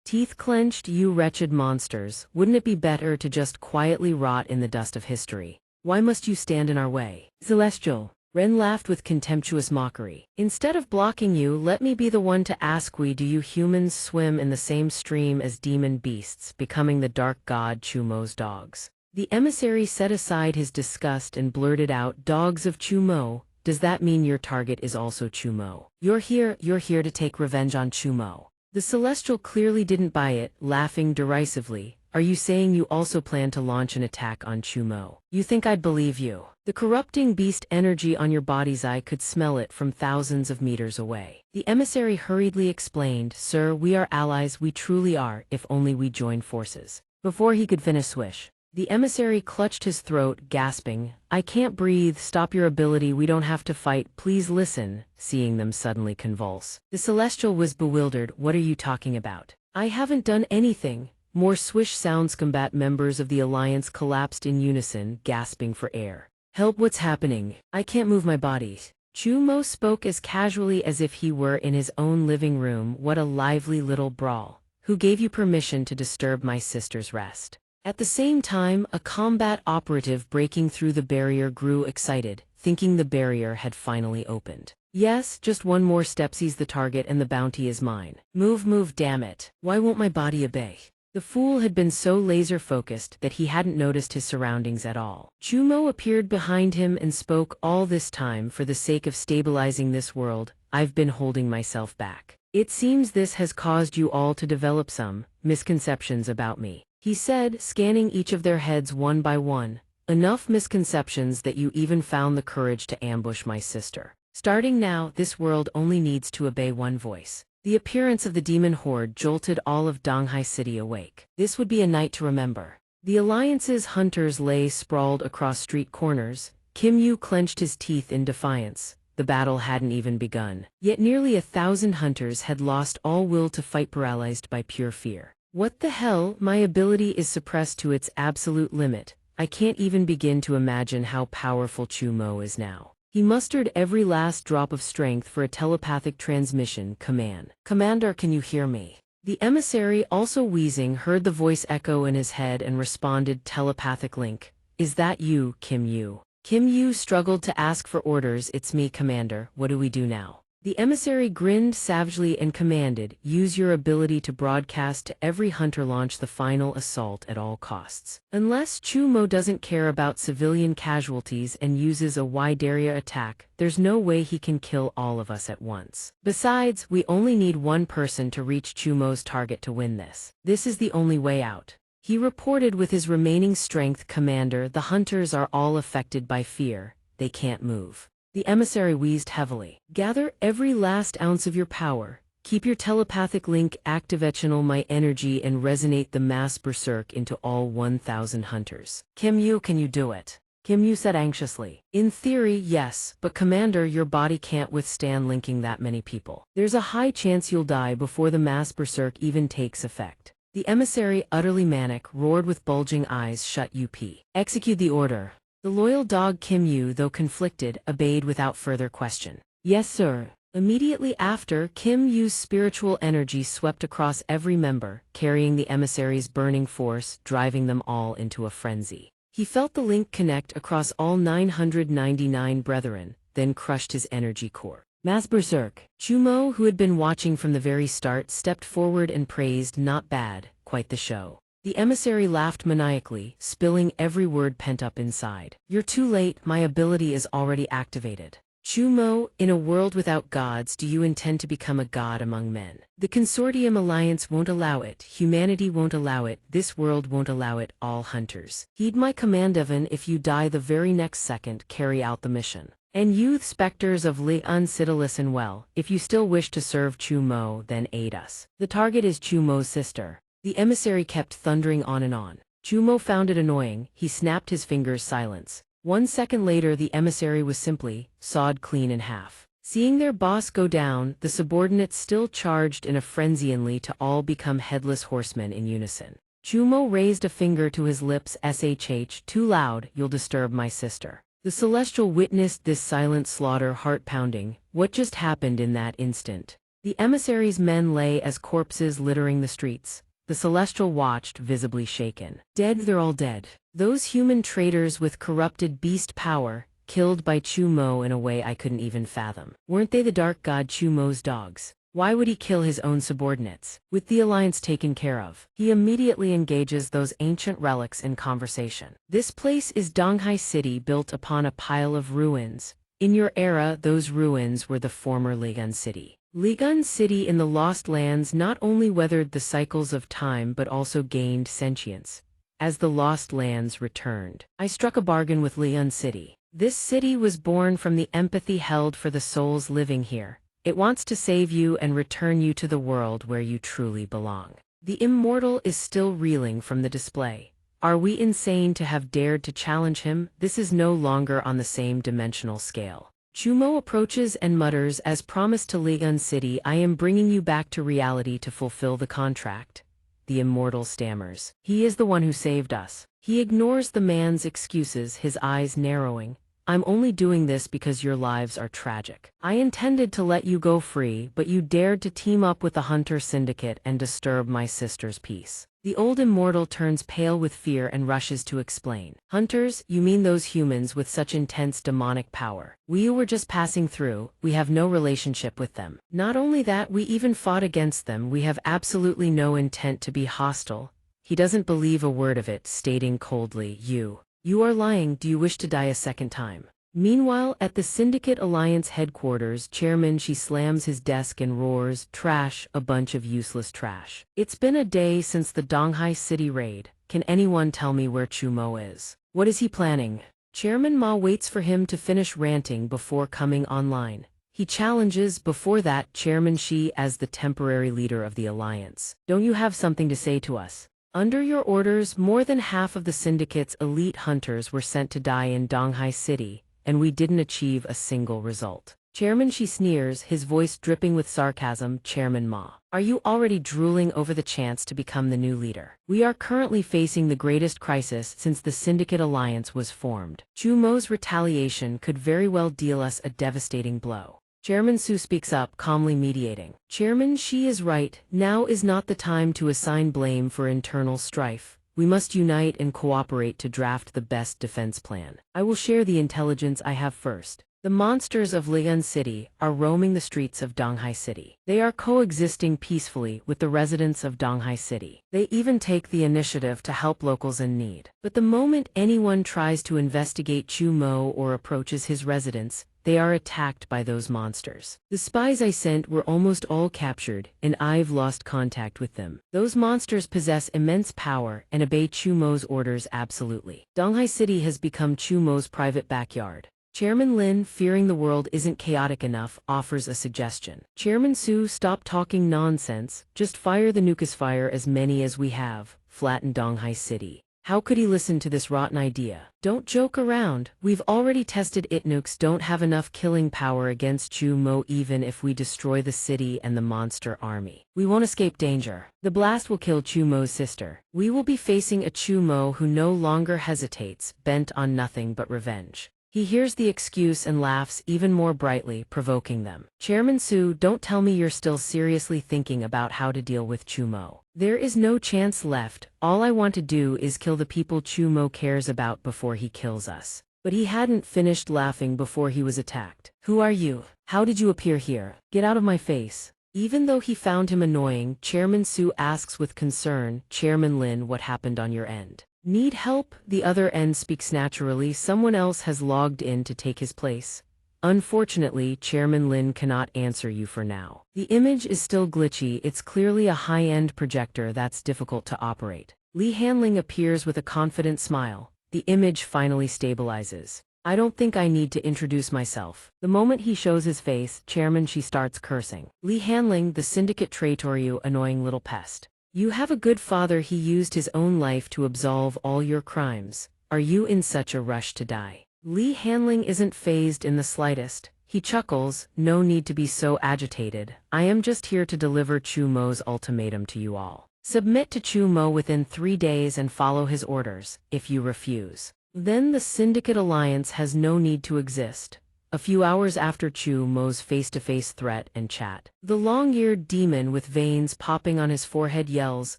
Teeth clenched. You wretched monsters, wouldn't it be better to just quietly rot in the dust of history? Why must you stand in our way? Celestial. Ren laughed with contemptuous mockery. Instead of blocking you, let me be the one to ask, do you humans swim in the same stream as demon beasts, becoming the dark god Chumo's dogs? The emissary set aside his disgust and blurted out, dogs of Chumo, does that mean your target is also Chumo? You're here to take revenge on Chumo. The Celestial clearly didn't buy it, laughing derisively. Are you saying you also plan to launch an attack on Chumo? You think I'd believe you? The corrupting beast energy on your body's eye could smell it from thousands of meters away. The emissary hurriedly explained, "Sir, we are allies, we truly are, if only we join forces." Before he could finish swish, the emissary clutched his throat, gasping, "I can't breathe, stop your ability, we don't have to fight, please listen," seeing them suddenly convulse. The celestial was bewildered, "What are you talking about? I haven't done anything." More swish sounds. Combat members of the alliance collapsed in unison, gasping for air. "Help, what's happening? I can't move my body." Chumo spoke as casually as if he were in his own living room. "What a lively little brawl. Who gave you permission to disturb my sister's rest?" At the same time, a combat operative breaking through the barrier grew excited, thinking the barrier had finally opened. "Yes, just one more step, seize the target and the bounty is mine. Move, move, damn it. Why won't my body obey?" The fool had been so laser-focused that he hadn't noticed his surroundings at all. Chumo appeared behind him and spoke, "All this time, for the sake of stabilizing this world, I've been holding myself back. It seems this has caused you all to develop some misconceptions about me," he said, scanning each of their heads one by one. "Enough misconceptions that you even found the courage to ambush my sister. Starting now, this world only needs to obey one voice." The appearance of the demon horde jolted all of Donghua City awake. This would be a night to remember. The Alliance's hunters lay sprawled across street corners. Kim Yu clenched his teeth in defiance. The battle hadn't even begun. Yet nearly 1,000 hunters had lost all will to fight, paralyzed by pure fear. "What the hell? My ability is suppressed to its absolute limit. I can't even begin to imagine how powerful Chumo is now." He mustered every last drop of strength for a telepathic transmission command. "Commander, can you hear me?" The emissary, also wheezing, heard the voice echo in his head and responded, "Telepathic link. Is that you, Kim Yu?" Kim Yu struggled to ask for orders. "It's me, Commander. What do we do now?" The emissary grinned savagely and commanded, "Use your ability to broadcast to every hunter, launch the final assault at all costs. Unless Chumo doesn't care about civilian casualties and uses a wide area attack, there's no way he can kill all of us at once. Besides, we only need one person to reach Chumo's target to win this. This is the only way out." He reported with his remaining strength, "Commander, the hunters are all affected by fear. They can't move." The emissary wheezed heavily. "Gather every last ounce of your power. Keep your telepathic link active, channel my energy and resonate the mass berserk into all 1,000 hunters." "Kim Yu, can you do it?" Kim Yu said anxiously. "In theory, yes, but Commander, your body can't withstand linking that many people. There's a high chance you'll die before the mass berserk even takes effect." The emissary, utterly manic, roared with bulging eyes, "Shut up. Execute the order." The loyal dog Kim Yu, though conflicted, obeyed without further question. "Yes, sir." Immediately after, Kim Yu's spiritual energy swept across every member, carrying the emissary's burning force, driving them all into a frenzy. He felt the link connect across all 999 brethren, then crushed his energy core. "Mass berserk." Chumo, who had been watching from the very start, stepped forward and praised, "Not bad, quite the show." The emissary laughed maniacally, spilling every word pent up inside. "You're too late, my ability is already activated." Chumo, in a world without gods, do you intend to become a god among men? The Consortium Alliance won't allow it, humanity won't allow it, this world won't allow it, all hunters. Heed my command, even if you die the very next second, carry out the mission. And you, specters of Li'an City, listen well, if you still wish to serve Chumo, then aid us. The target is Chumo's sister. The emissary kept thundering on and on. Chumo found it annoying. He snapped his fingers, silence. 1 second later, the emissary was simply sawed clean in half. Seeing their boss go down, the subordinates still charged in a frenzy only to all become headless horsemen in unison. Chumo raised a finger to his lips, "Shh, too loud, you'll disturb my sister." The celestial witnessed this silent slaughter, heart pounding. What just happened in that instant? The emissary's men lay as corpses littering the streets. The celestial watched, visibly shaken. Dead, they're all dead. Those human traitors with corrupted beast power, killed by Chumo in a way I couldn't even fathom. Weren't they the dark god Chumo's dogs? Why would he kill his own subordinates? With the alliance taken care of, he immediately engages those ancient relics in conversation. "This place is Donghua City, built upon a pile of ruins. In your era, those ruins were the former Ligan City. Ligan City in the Lost Lands not only weathered the cycles of time but also gained sentience. As the Lost Lands returned, I struck a bargain with Ligan City. This city was born from the empathy held for the souls living here. It wants to save you and return you to the world where you truly belong. The immortal is still reeling from the display. Are we insane to have dared to challenge him? This is no longer on the same dimensional scale. Chumo approaches and mutters, as promised to Ligun City, I am bringing you back to reality to fulfill the contract. The immortal stammers. He is the one who saved us. He ignores the man's excuses, his eyes narrowing. I'm only doing this because your lives are tragic. I intended to let you go free, but you dared to team up with the Hunter Syndicate and disturb my sister's peace. The old immortal turns pale with fear and rushes to explain. Hunters, you mean those humans with such intense demonic power? We were just passing through, we have no relationship with them. Not only that, we even fought against them, we have absolutely no intent to be hostile. He doesn't believe a word of it, stating coldly, You are lying, do you wish to die a second time? Meanwhile, at the Syndicate Alliance headquarters, Chairman Shi slams his desk and roars, trash, a bunch of useless trash. It's been a day since the Donghua City raid. Can anyone tell me where Chumo is? What is he planning? Chairman Ma waits for him to finish ranting before coming online. He challenges, before that, Chairman Shi as the temporary leader of the Alliance. Don't you have something to say to us? Under your orders, more than half of the Syndicate's elite hunters were sent to die in Donghua City, and we didn't achieve a single result. Chairman Shi sneers, his voice dripping with sarcasm. Chairman Ma, are you already drooling over the chance to become the new leader? We are currently facing the greatest crisis since the Syndicate Alliance was formed. Chumo's retaliation could very well deal us a devastating blow. Chairman Su speaks up, calmly mediating. Chairman Shi is right, now is not the time to assign blame for internal strife. We must unite and cooperate to draft the best defense plan. I will share the intelligence I have first. The monsters of Ligun City are roaming the streets of Donghua City. They are coexisting peacefully with the residents of Donghua City. They even take the initiative to help locals in need. But the moment anyone tries to investigate Chumo or approaches his residence, they are attacked by those monsters. The spies I sent were almost all captured, and I've lost contact with them. Those monsters possess immense power and obey Chumo's orders absolutely. Donghua City has become Chumo's private backyard. Chairman Lin, fearing the world isn't chaotic enough, offers a suggestion. Chairman Su, stop talking nonsense, just fire the nucleus, fire as many as we have, flatten Donghua City. How could he listen to this rotten idea? Don't joke around, we've already tested it. Nukes don't have enough killing power against Chumo even if we destroy the city and the monster army. We won't escape danger. The blast will kill Chumo's sister. We will be facing a Chumo who no longer hesitates, bent on nothing but revenge. He hears the excuse and laughs even more brightly, provoking them. Chairman Su, don't tell me you're still seriously thinking about how to deal with Chumo. There is no chance left. All I want to do is kill the people Chumo cares about before he kills us. But he hadn't finished laughing before he was attacked. Who are you? How did you appear here? Get out of my face. Even though he found him annoying, Chairman Su asks with concern, Chairman Lin, what happened on your end? Need help? The other end speaks naturally. Someone else has logged in to take his place. Unfortunately, Chairman Lin cannot answer you for now. The image is still glitchy. It's clearly a high-end projector that's difficult to operate. Li Hanling appears with a confident smile. The image finally stabilizes. I don't think I need to introduce myself. The moment he shows his face, Chairman Shi starts cursing. Li Hanling, the syndicate traitor, you annoying little pest. You have a good father, he used his own life to absolve all your crimes. Are you in such a rush to die? Li Hanling isn't fazed in the slightest. He chuckles, no need to be so agitated. I am just here to deliver Chumo's ultimatum to you all. Submit to Chumo within 3 days and follow his orders. If you refuse, then the Syndicate Alliance has no need to exist. A few hours after Chumo's face-to-face threat and chat, the long-eared demon with veins popping on his forehead yells,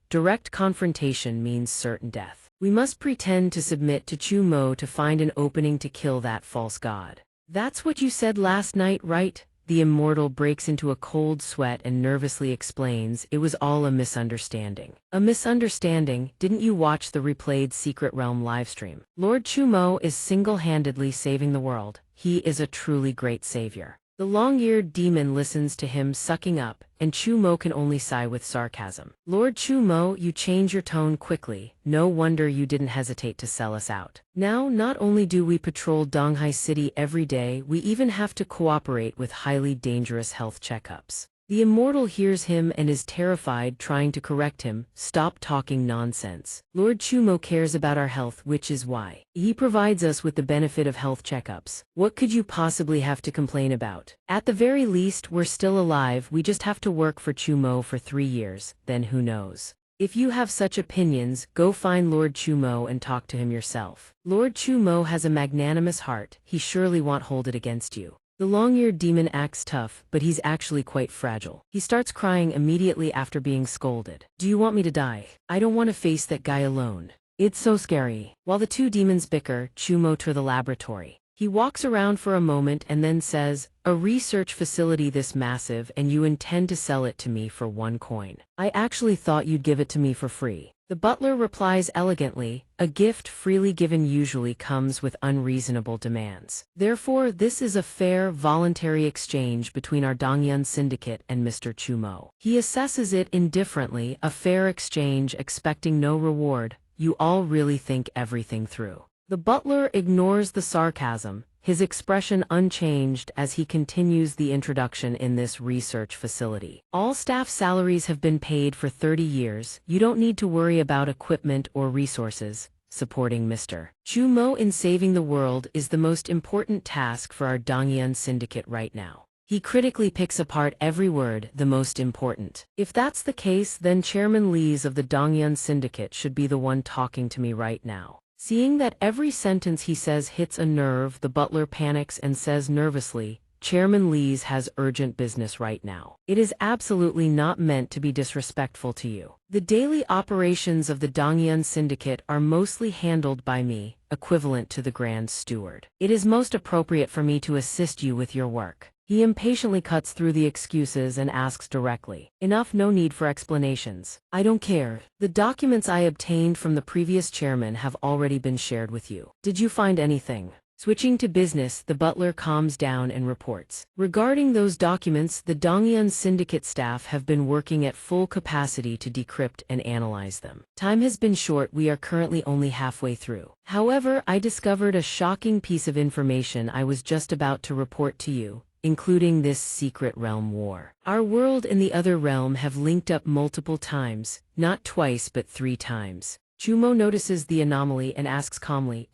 direct confrontation means certain death. We must pretend to submit to Chumo to find an opening to kill that false god. That's what you said last night, right? The immortal breaks into a cold sweat and nervously explains, it was all a misunderstanding. A misunderstanding? Didn't you watch the replayed Secret Realm livestream? Lord Chumo is single-handedly saving the world. He is a truly great savior. The long-eared demon listens to him sucking up, and Chu Mo can only sigh with sarcasm. Lord Chu Mo, you change your tone quickly. No wonder you didn't hesitate to sell us out. Now, not only do we patrol Donghua City every day, we even have to cooperate with highly dangerous health checkups. The immortal hears him and is terrified, trying to correct him. Stop talking nonsense. Lord Chumo cares about our health, which is why he provides us with the benefit of health checkups. What could you possibly have to complain about? At the very least, we're still alive. We just have to work for Chumo for 3 years, then who knows? If you have such opinions, go find Lord Chumo and talk to him yourself. Lord Chumo has a magnanimous heart. He surely won't hold it against you. The long-eared demon acts tough, but he's actually quite fragile. He starts crying immediately after being scolded. Do you want me to die? I don't want to face that guy alone. It's so scary. While the two demons bicker, Chumo to the laboratory. He walks around for a moment and then says, "A research facility this massive and you intend to sell it to me for 1 coin. I actually thought you'd give it to me for free." The butler replies elegantly, "A gift freely given usually comes with unreasonable demands. Therefore, this is a fair, voluntary exchange between our Dongyun syndicate and Mr. Chumo." He assesses it indifferently, a fair exchange expecting no reward. You all really think everything through. The butler ignores the sarcasm, his expression unchanged as he continues the introduction in this research facility. All staff salaries have been paid for 30 years. You don't need to worry about equipment or resources. Supporting Mr. Chumo in saving the world is the most important task for our Dongyun syndicate right now. He critically picks apart every word, the most important. If that's the case, then Chairman Lees of the Dongyun syndicate should be the one talking to me right now. Seeing that every sentence he says hits a nerve, the butler panics and says nervously, "Chairman Lees has urgent business right now. It is absolutely not meant to be disrespectful to you. The daily operations of the Dongyun syndicate are mostly handled by me, equivalent to the Grand Steward. It is most appropriate for me to assist you with your work." He impatiently cuts through the excuses and asks directly, "Enough, no need for explanations. I don't care. The documents I obtained from the previous chairman have already been shared with you. Did you find anything?" Switching to business, the butler calms down and reports. "Regarding those documents, the Dongyun syndicate staff have been working at full capacity to decrypt and analyze them. Time has been short, we are currently only halfway through. However, I discovered a shocking piece of information I was just about to report to you, including this secret realm war. Our world and the other realm have linked up multiple times, not twice but 3 times. Chumo notices the anomaly and asks calmly,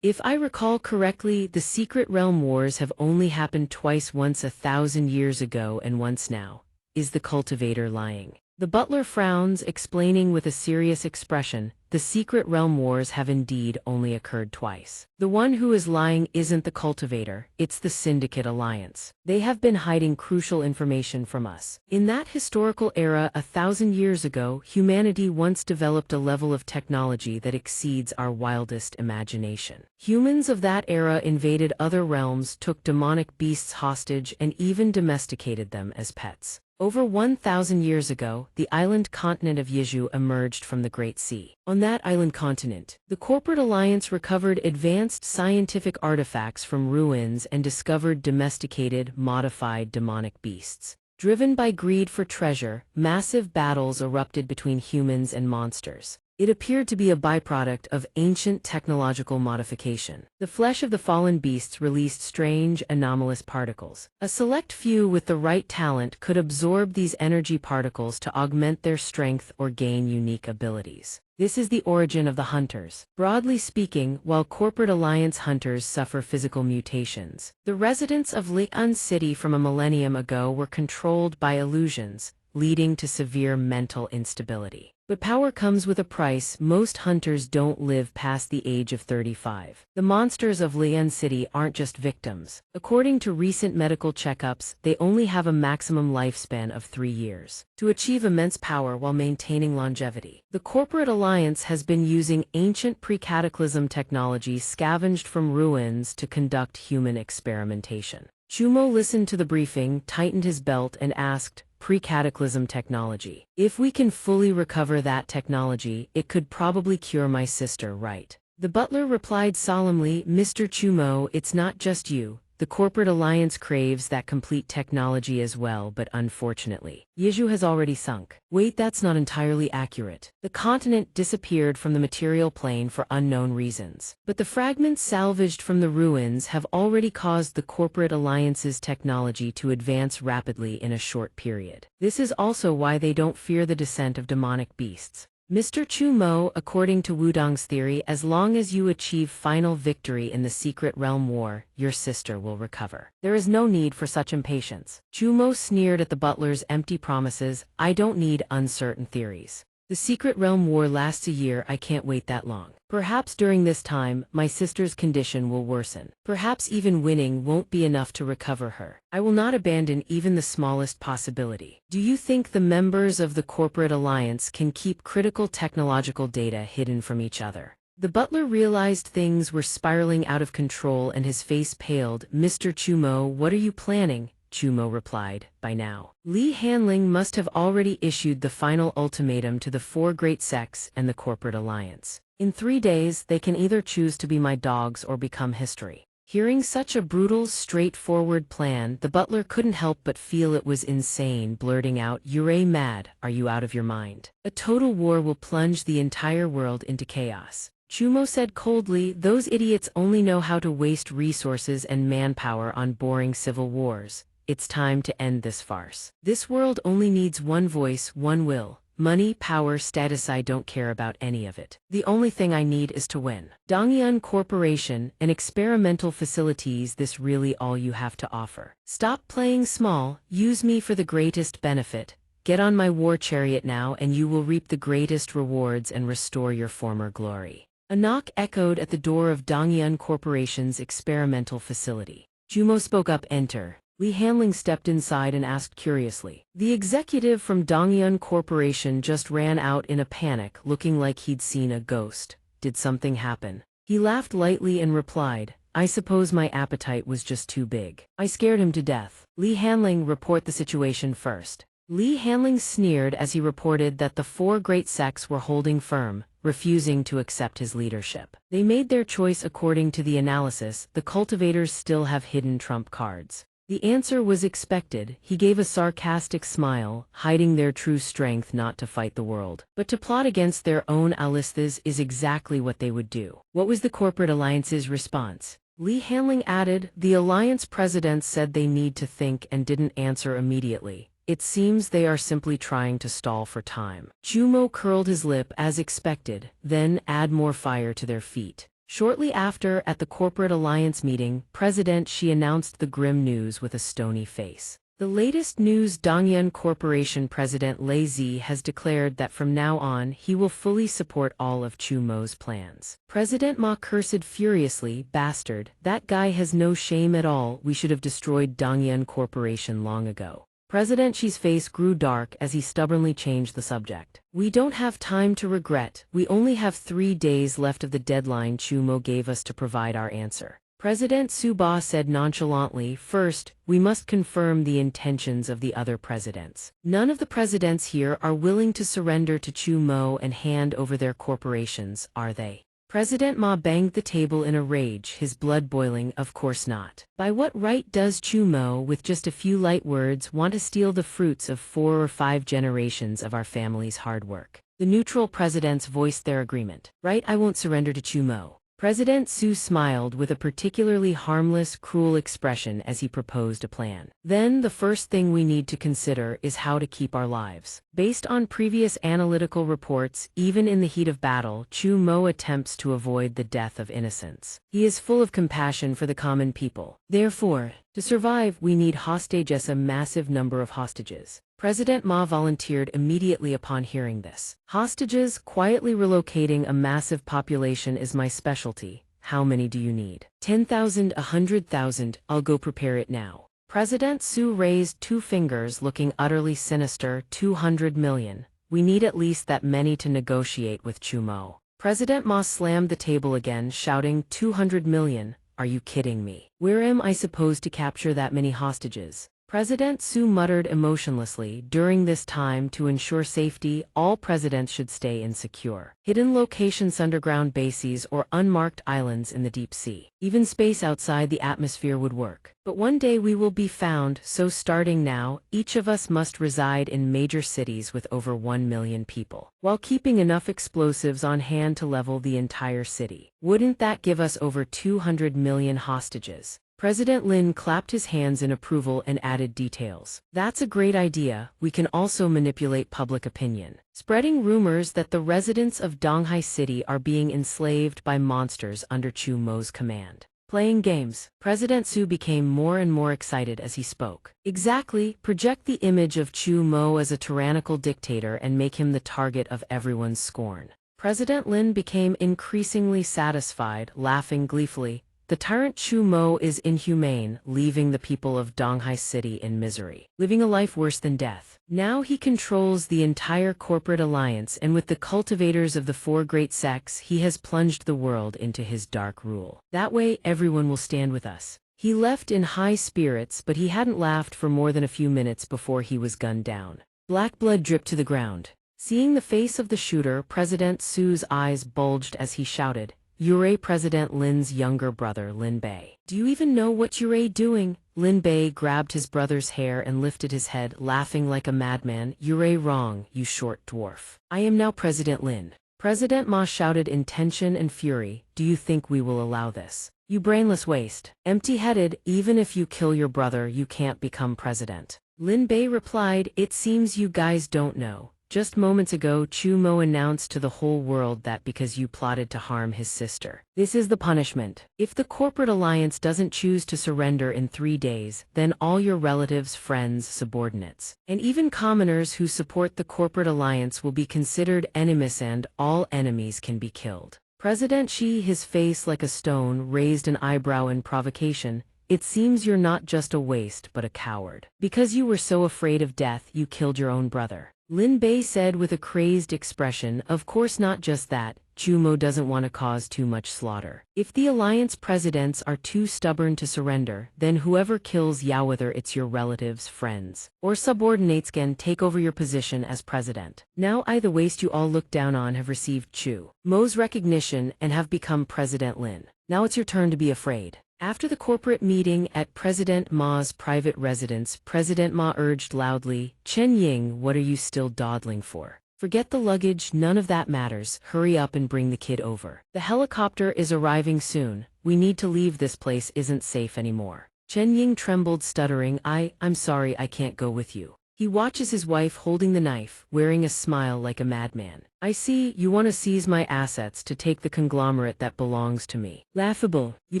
If I recall correctly, the secret realm wars have only happened twice, once 1,000 years ago and once now. Is the cultivator lying?" The butler frowns, explaining with a serious expression, "The secret realm wars have indeed only occurred twice. The one who is lying isn't the cultivator, it's the syndicate alliance. They have been hiding crucial information from us. In that historical era 1,000 years ago, humanity once developed a level of technology that exceeds our wildest imagination. Humans of that era invaded other realms, took demonic beasts hostage, and even domesticated them as pets. Over 1,000 years ago, the island continent of Yeju emerged from the Great Sea. On that island continent, the corporate alliance recovered advanced scientific artifacts from ruins and discovered domesticated, modified demonic beasts. Driven by greed for treasure, massive battles erupted between humans and monsters. It appeared to be a byproduct of ancient technological modification. The flesh of the fallen beasts released strange, anomalous particles. A select few with the right talent could absorb these energy particles to augment their strength or gain unique abilities. This is the origin of the hunters. Broadly speaking, while corporate alliance hunters suffer physical mutations, the residents of Li'an City from a millennium ago were controlled by illusions, leading to severe mental instability. But power comes with a price. Most hunters don't live past the age of 35. The monsters of Lian City aren't just victims. According to recent medical checkups, they only have a maximum lifespan of 3 years. To achieve immense power while maintaining longevity, the corporate alliance has been using ancient pre-cataclysm technology scavenged from ruins to conduct human experimentation. Chumo listened to the briefing, tightened his belt, and asked, "Pre-cataclysm technology. If we can fully recover that technology, it could probably cure my sister, right?" The butler replied solemnly, "Mr. Chumo, it's not just you. The corporate alliance craves that complete technology as well, but unfortunately, Yizhu has already sunk. Wait, that's not entirely accurate. The continent disappeared from the material plane for unknown reasons. But the fragments salvaged from the ruins have already caused the corporate alliance's technology to advance rapidly in a short period. This is also why they don't fear the descent of demonic beasts. Mr. Chu Mo, according to Wudong's theory, as long as you achieve final victory in the Secret Realm War, your sister will recover. There is no need for such impatience. Chu Mo sneered at the butler's empty promises. I don't need uncertain theories. The Secret Realm War lasts a year. I can't wait that long. Perhaps during this time, my sister's condition will worsen. Perhaps even winning won't be enough to recover her. I will not abandon even the smallest possibility. Do you think the members of the corporate alliance can keep critical technological data hidden from each other? The butler realized things were spiraling out of control and his face paled. Mr. Chumo, what are you planning? Chumo replied, by now. Li Hanling must have already issued the final ultimatum to the four great sects and the corporate alliance. In 3 days, they can either choose to be my dogs or become history. Hearing such a brutal, straightforward plan, the butler couldn't help but feel it was insane, blurting out, "You're mad, are you out of your mind? A total war will plunge the entire world into chaos." Chumo said coldly, "Those idiots only know how to waste resources and manpower on boring civil wars. It's time to end this farce. This world only needs one voice, one will. Money, power, status, I don't care about any of it. The only thing I need is to win. Donghua Corporation, an experimental facilities, this really all you have to offer? Stop playing small, use me for the greatest benefit. Get on my war chariot now and you will reap the greatest rewards and restore your former glory." A knock echoed at the door of Donghua Corporation's experimental facility. Jumo spoke up, "Enter." Li Hanling stepped inside and asked curiously. The executive from Donghua Corporation just ran out in a panic, looking like he'd seen a ghost. Did something happen? He laughed lightly and replied, "I suppose my appetite was just too big. I scared him to death." Li Hanling, report the situation first. Li Hanling sneered as he reported that the four great sects were holding firm, refusing to accept his leadership. They made their choice according to the analysis. The cultivators still have hidden trump cards. The answer was expected. He gave a sarcastic smile, hiding their true strength not to fight the world, but to plot against their own Alus. This is exactly what they would do. What was the corporate alliance's response? Li Hanling added, "The alliance president said they need to think and didn't answer immediately. It seems they are simply trying to stall for time." Chumo curled his lip as expected, then add more fire to their feet. Shortly after, at the corporate alliance meeting, President Xi announced the grim news with a stony face. The latest news: Donghua Corporation President Lei Zi has declared that from now on he will fully support all of Chumo's plans. President Ma cursed furiously, "Bastard, that guy has no shame at all. We should have destroyed Donghua Corporation long ago." President Xi's face grew dark as he stubbornly changed the subject. "We don't have time to regret. We only have 3 days left of the deadline Chumo gave us to provide our answer." President Suba said nonchalantly, "First, we must confirm the intentions of the other presidents. None of the presidents here are willing to surrender to Chumo and hand over their corporations, are they?" President Ma banged the table in a rage, his blood boiling. "Of course not. By what right does Chumo, with just a few light words, want to steal the fruits of 4 or 5 generations of our family's hard work?" The neutral presidents voiced their agreement. "Right, I won't surrender to Chumo." President Su smiled with a particularly harmless, cruel expression as he proposed a plan. "Then the first thing we need to consider is how to keep our lives. Based on previous analytical reports, even in the heat of battle, Chu Mo attempts to avoid the death of innocents. He is full of compassion for the common people. Therefore, to survive, we need hostages, a massive number of hostages." President Ma volunteered immediately upon hearing this. "Hostages, quietly relocating a massive population is my specialty. How many do you need?" 10,000, 100,000, I'll go prepare it now." President Su raised 2 fingers, looking utterly sinister. 200 million. We need at least that many to negotiate with Chumo. President Ma slammed the table again, shouting, 200 million? Are you kidding me? Where am I supposed to capture that many hostages? President Su muttered emotionlessly. During this time, to ensure safety, all presidents should stay in secure, hidden locations, underground bases, or unmarked islands in the deep sea. Even space outside the atmosphere would work. But one day we will be found, so starting now, each of us must reside in major cities with over 1 million people, while keeping enough explosives on hand to level the entire city. Wouldn't that give us over 200 million hostages? President Lin clapped his hands in approval and added details. That's a great idea. We can also manipulate public opinion, spreading rumors that the residents of Donghua City are being enslaved by monsters under Chu Mo's command. Playing games. President Su became more and more excited as he spoke. Exactly, project the image of Chu Mo as a tyrannical dictator and make him the target of everyone's scorn. President Lin became increasingly satisfied, laughing gleefully. The tyrant Chu Mo is inhumane, leaving the people of Donghua City in misery, living a life worse than death. Now he controls the entire corporate alliance, and with the cultivators of the 4 great sects, he has plunged the world into his dark rule. That way, everyone will stand with us. He left in high spirits, but he hadn't laughed for more than a few minutes before he was gunned down. Black blood dripped to the ground. Seeing the face of the shooter, President Su's eyes bulged as he shouted, "You're President Lin's younger brother, Lin Bei. Do you even know what you're doing?" Lin Bei grabbed his brother's hair and lifted his head, laughing like a madman. "You're wrong, you short dwarf. I am now President Lin." President Ma shouted in tension and fury, "Do you think we will allow this? You brainless waste. Empty-headed, even if you kill your brother, you can't become president." Lin Bei replied, "It seems you guys don't know. Just moments ago, Chu Mo announced to the whole world that because you plotted to harm his sister. This is the punishment. If the corporate alliance doesn't choose to surrender in 3 days, then all your relatives, friends, subordinates, and even commoners who support the corporate alliance will be considered enemies, and all enemies can be killed." President Xi, his face like a stone, raised an eyebrow in provocation. "It seems you're not just a waste but a coward. Because you were so afraid of death, you killed your own brother." Lin Bei said with a crazed expression, "Of course not just that. Chu Mo doesn't want to cause too much slaughter. If the alliance presidents are too stubborn to surrender, then whoever kills Yao, whether it's your relatives, friends, or subordinates, can take over your position as president. Now the waste you all look down on have received Chu Mo's recognition and have become President Lin. Now it's your turn to be afraid." After the corporate meeting at President Ma's private residence, President Ma urged loudly, "Chen Ying, what are you still dawdling for? Forget the luggage, none of that matters. Hurry up and bring the kid over. The helicopter is arriving soon. We need to leave, this place isn't safe anymore." Chen Ying trembled, stuttering, I'm sorry, I can't go with you." He watches his wife holding the knife, wearing a smile like a madman. "I see, you want to seize my assets to take the conglomerate that belongs to me. Laughable, you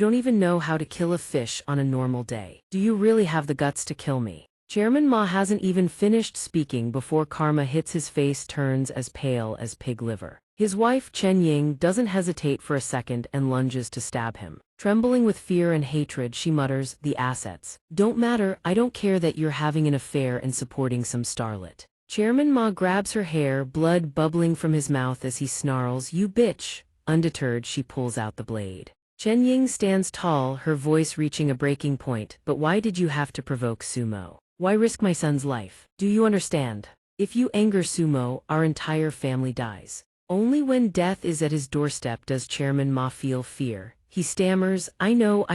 don't even know how to kill a fish on a normal day. Do you really have the guts to kill me?" Chairman Ma hasn't even finished speaking before karma hits his face, turns as pale as pig liver. His wife Chen Ying doesn't hesitate for a second and lunges to stab him. Trembling with fear and hatred, she mutters, "The assets don't matter. I don't care that you're having an affair and supporting some starlet." Chairman Ma grabs her hair, blood bubbling from his mouth as he snarls, "You bitch." Undeterred, she pulls out the blade. Chen Ying stands tall, her voice reaching a breaking point. "But why did you have to provoke Sumo? Why risk my son's life? Do you understand? If you anger Sumo, our entire family dies." Only when death is at his doorstep does Chairman Ma feel fear. He stammers, I know,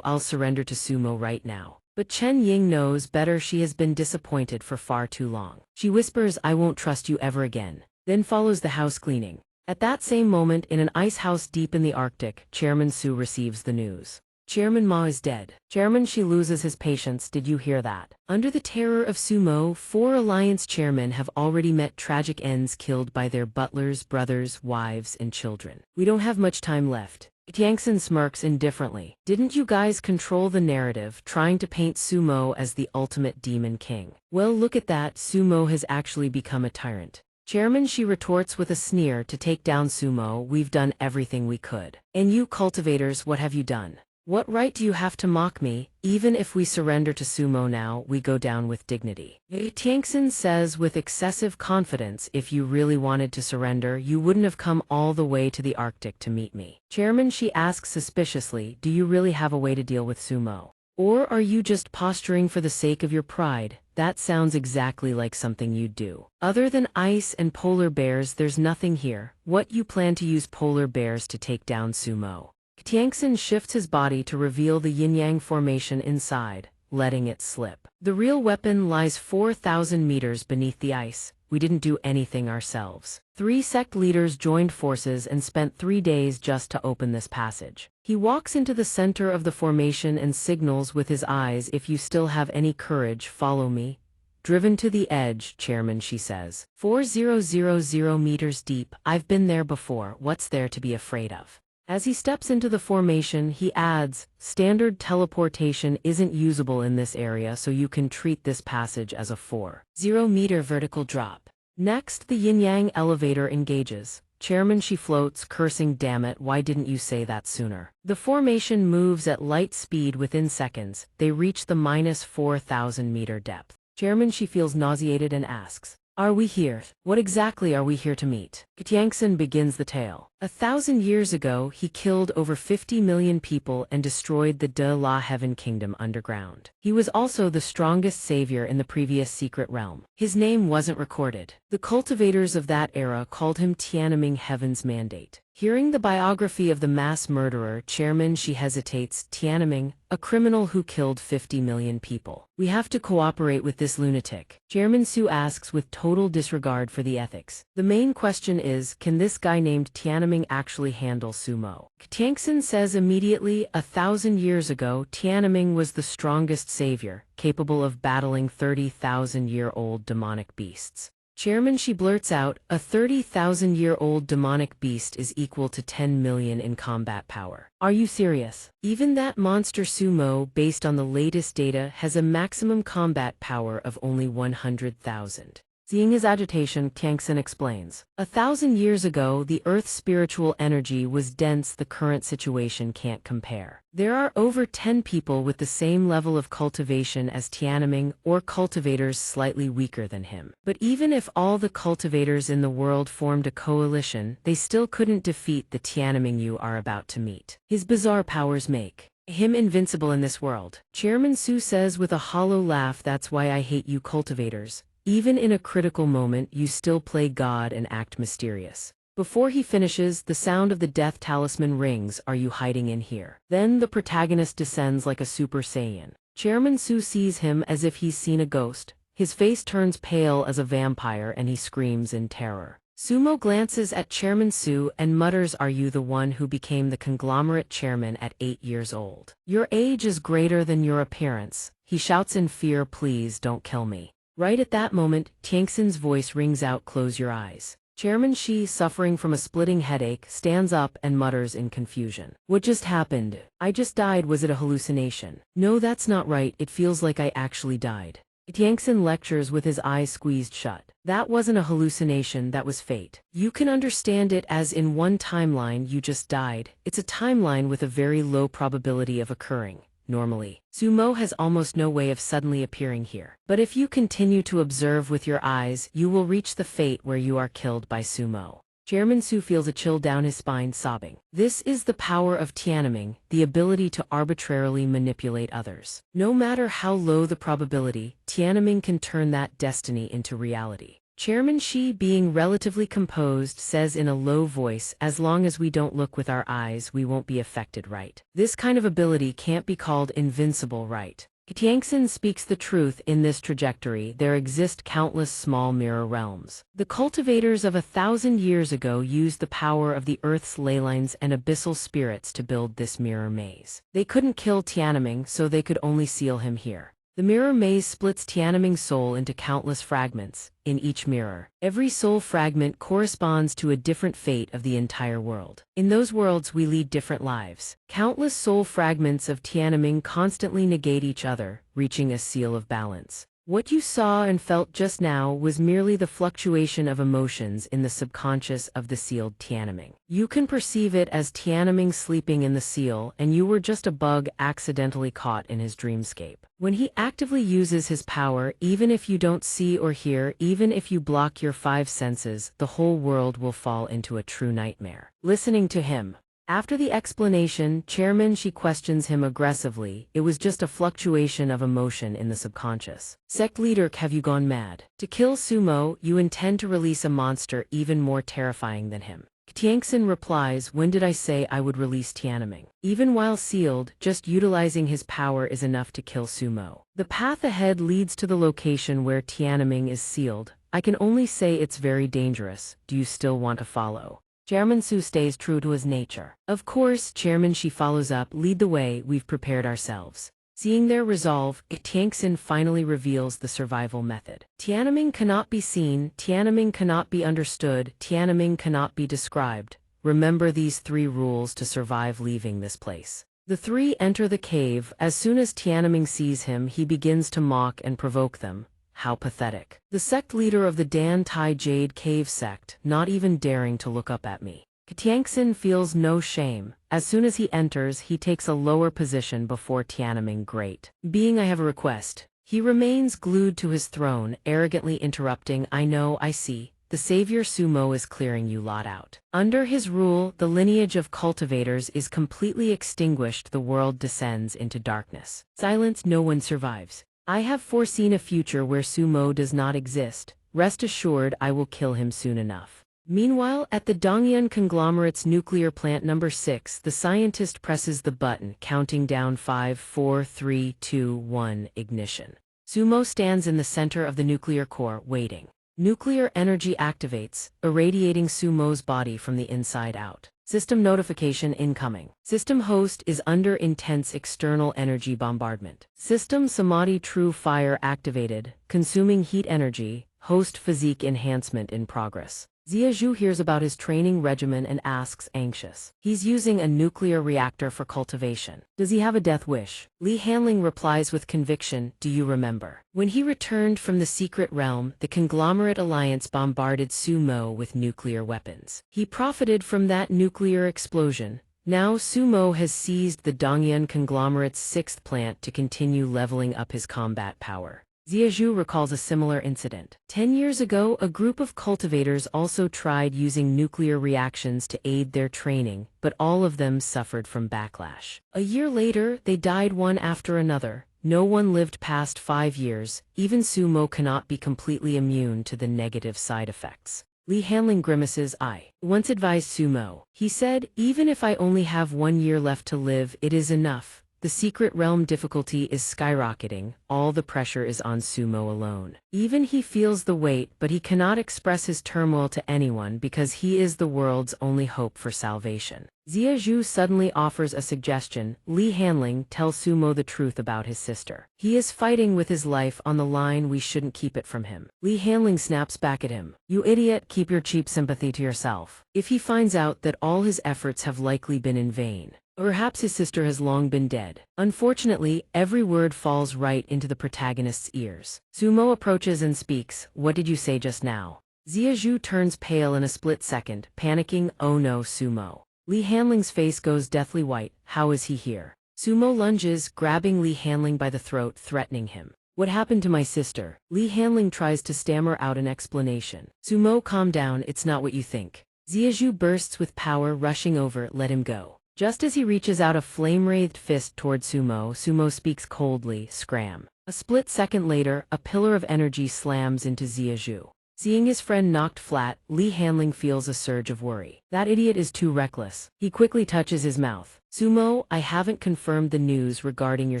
I'll surrender to Sumo right now." But Chen Ying knows better. She has been disappointed for far too long. She whispers, "I won't trust you ever again." Then follows the house cleaning. At that same moment, in an ice house deep in the Arctic, Chairman Su receives the news. Chairman Ma is dead. Chairman, she loses his patience. Did you hear that? Under the terror of Sumo, 4 alliance chairmen have already met tragic ends, killed by their butlers, brothers, wives, and children. We don't have much time left. Xianxia smirks indifferently. Didn't you guys control the narrative, trying to paint Sumo as the ultimate demon king? Well, look at that, Sumo has actually become a tyrant. Chairman, she retorts with a sneer, to take down Sumo, we've done everything we could. And you cultivators, what have you done? What right do you have to mock me? Even if we surrender to Sumo now, we go down with dignity. Xianxia says with excessive confidence, if you really wanted to surrender, you wouldn't have come all the way to the Arctic to meet me. Chairman, she asks suspiciously, do you really have a way to deal with Sumo? Or are you just posturing for the sake of your pride? That sounds exactly like something you'd do. Other than ice and polar bears, there's nothing here. What you plan to use polar bears to take down Sumo? Xianxia shifts his body to reveal the yin-yang formation inside, letting it slip. The real weapon lies 4,000 meters beneath the ice. We didn't do anything ourselves. 3 sect leaders joined forces and spent 3 days just to open this passage. He walks into the center of the formation and signals with his eyes, "If you still have any courage, follow me." Driven to the edge, Chairman, she says. 4,000 meters deep. I've been there before. What's there to be afraid of? As he steps into the formation, he adds, "Standard teleportation isn't usable in this area, so you can treat this passage as a 4,000 meter vertical drop." Next, the yin-yang elevator engages. Chairman, she floats, cursing, "Damn it, why didn't you say that sooner?" The formation moves at light speed within seconds. They reach the -4,000-meter depth. Chairman, she feels nauseated and asks, "Are we here? What exactly are we here to meet?" Xianxia begins the tale. 1,000 years ago, he killed over 50 million people and destroyed the De La Heaven Kingdom underground. He was also the strongest savior in the previous secret realm. His name wasn't recorded. The cultivators of that era called him Tianming, Heaven's Mandate. Hearing the biography of the mass murderer, Chairman, she hesitates. Tianming, a criminal who killed 50 million people. We have to cooperate with this lunatic. Chairman Su asks with total disregard for the ethics. The main question is, can this guy named Tianming actually handle Sumo? Xianxia says immediately, 1,000 years ago, Tianming was the strongest savior, capable of battling 30,000-year-old demonic beasts. Chairman, she blurts out, "A 30,000-year-old demonic beast is equal to 10 million in combat power. Are you serious? Even that monster Sumo, based on the latest data, has a maximum combat power of only 100,000. Seeing his agitation, Xianxia explains, 1,000 years ago, the Earth's spiritual energy was dense. The current situation can't compare. There are over 10 people with the same level of cultivation as Tianming, or cultivators slightly weaker than him. But even if all the cultivators in the world formed a coalition, they still couldn't defeat the Tianming you are about to meet. His bizarre powers make him invincible in this world." Chairman Su says with a hollow laugh, "That's why I hate you cultivators. Even in a critical moment, you still play God and act mysterious." Before he finishes, the sound of the death talisman rings. "Are you hiding in here?" Then the protagonist descends like a Super Saiyan. Chairman Su sees him as if he's seen a ghost. His face turns pale as a vampire and he screams in terror. Sumo glances at Chairman Su and mutters, "Are you the one who became the conglomerate chairman at 8 years old? Your age is greater than your appearance." He shouts in fear, "Please don't kill me." Right at that moment, Xianxia's voice rings out, "Close your eyes." Chairman Shi, suffering from a splitting headache, stands up and mutters in confusion. "What just happened? I just died. Was it a hallucination?" "No, that's not right. It feels like I actually died." Xianxia lectures with his eyes squeezed shut. "That wasn't a hallucination, that was fate. You can understand it as in one timeline you just died. It's a timeline with a very low probability of occurring. Normally, Sumo has almost no way of suddenly appearing here. But if you continue to observe with your eyes, you will reach the fate where you are killed by Sumo." Chairman Su feels a chill down his spine, sobbing. This is the power of Tianming, the ability to arbitrarily manipulate others. No matter how low the probability, Tianming can turn that destiny into reality. Chairman Shi, being relatively composed, says in a low voice, "As long as we don't look with our eyes, we won't be affected, right? This kind of ability can't be called invincible, right?" Xianxia speaks the truth. In this trajectory, there exist countless small mirror realms. The cultivators of 1,000 years ago used the power of the Earth's ley lines and abyssal spirits to build this mirror maze. They couldn't kill Tianming, so they could only seal him here. The mirror maze splits Tianming's soul into countless fragments. In each mirror, every soul fragment corresponds to a different fate of the entire world. In those worlds, we lead different lives. Countless soul fragments of Tianming constantly negate each other, reaching a seal of balance. What you saw and felt just now was merely the fluctuation of emotions in the subconscious of the sealed Tianming. You can perceive it as Tianming sleeping in the seal, and you were just a bug accidentally caught in his dreamscape. When he actively uses his power, even if you don't see or hear, even if you block your 5 senses, the whole world will fall into a true nightmare. Listening to him, After the explanation, Chairman Shi questions him aggressively. It was just a fluctuation of emotion in the subconscious. Sect leader, have you gone mad? To kill Sumo, you intend to release a monster even more terrifying than him. Xianxia replies, when did I say I would release Tianming? Even while sealed, just utilizing his power is enough to kill Sumo. The path ahead leads to the location where Tianming is sealed. I can only say it's very dangerous. Do you still want to follow? Chairman Su stays true to his nature. Of course, Chairman Shi follows up, lead the way, we've prepared ourselves. Seeing their resolve, Xianxia finally reveals the survival method. Tianming cannot be seen, Tianming cannot be understood, Tianming cannot be described. Remember these 3 rules to survive leaving this place. The 3 enter the cave. As soon as Tianming sees him, he begins to mock and provoke them. How pathetic. The sect leader of the Dan Tai Jade Cave sect, not even daring to look up at me. Xianxia feels no shame. As soon as he enters, he takes a lower position before Tianming. Great. Being, I have a request. He remains glued to his throne, arrogantly interrupting, I know, I see. The savior Sumo is clearing you lot out. Under his rule, the lineage of cultivators is completely extinguished. The world descends into darkness. Silence, no one survives. I have foreseen a future where Sumo does not exist. Rest assured, I will kill him soon enough. Meanwhile, at the Donghua conglomerate's nuclear plant number 6, the scientist presses the button, counting down 5, 4, 3, 2, 1, ignition. Sumo stands in the center of the nuclear core, waiting. Nuclear energy activates, irradiating Sumo's body from the inside out. System notification incoming. System host is under intense external energy bombardment. System Samadhi True Fire activated, consuming heat energy, host physique enhancement in progress. Zhu hears about his training regimen and asks, anxious. He's using a nuclear reactor for cultivation. Does he have a death wish? Li Hanling replies with conviction, do you remember? When he returned from the secret realm, the conglomerate alliance bombarded Sumo with nuclear weapons. He profited from that nuclear explosion. Now Sumo has seized the Donghua conglomerate's 6th plant to continue leveling up his combat power. Zhu recalls a similar incident. 10 years ago, a group of cultivators also tried using nuclear reactions to aid their training, but all of them suffered from backlash. A year later, they died one after another. No one lived past 5 years. Even Sumo cannot be completely immune to the negative side effects. Li Hanling grimaces, I once advised Sumo. He said, even if I only have 1 year left to live, it is enough. The secret realm difficulty is skyrocketing, all the pressure is on Sumo alone. Even he feels the weight, but he cannot express his turmoil to anyone because he is the world's only hope for salvation. Zhu suddenly offers a suggestion. Li Hanling tells Sumo the truth about his sister. He is fighting with his life on the line, we shouldn't keep it from him. Li Hanling snaps back at him. You idiot, keep your cheap sympathy to yourself. If he finds out that all his efforts have likely been in vain. Perhaps his sister has long been dead. Unfortunately, every word falls right into the protagonist's ears. Sumo approaches and speaks, what did you say just now? Zhu turns pale in a split second, panicking, oh no Sumo. Li Hanling's face goes deathly white, how is he here? Sumo lunges, grabbing Li Hanling by the throat, threatening him. What happened to my sister? Li Hanling tries to stammer out an explanation. Sumo, calm down, it's not what you think. Zhu bursts with power, rushing over, let him go. Just as he reaches out a flame-wreathed fist toward Sumo, Sumo speaks coldly, scram. A split second later, a pillar of energy slams into Zhu. Seeing his friend knocked flat, Li Hanling feels a surge of worry. That idiot is too reckless. He quickly touches his mouth. Sumo, I haven't confirmed the news regarding your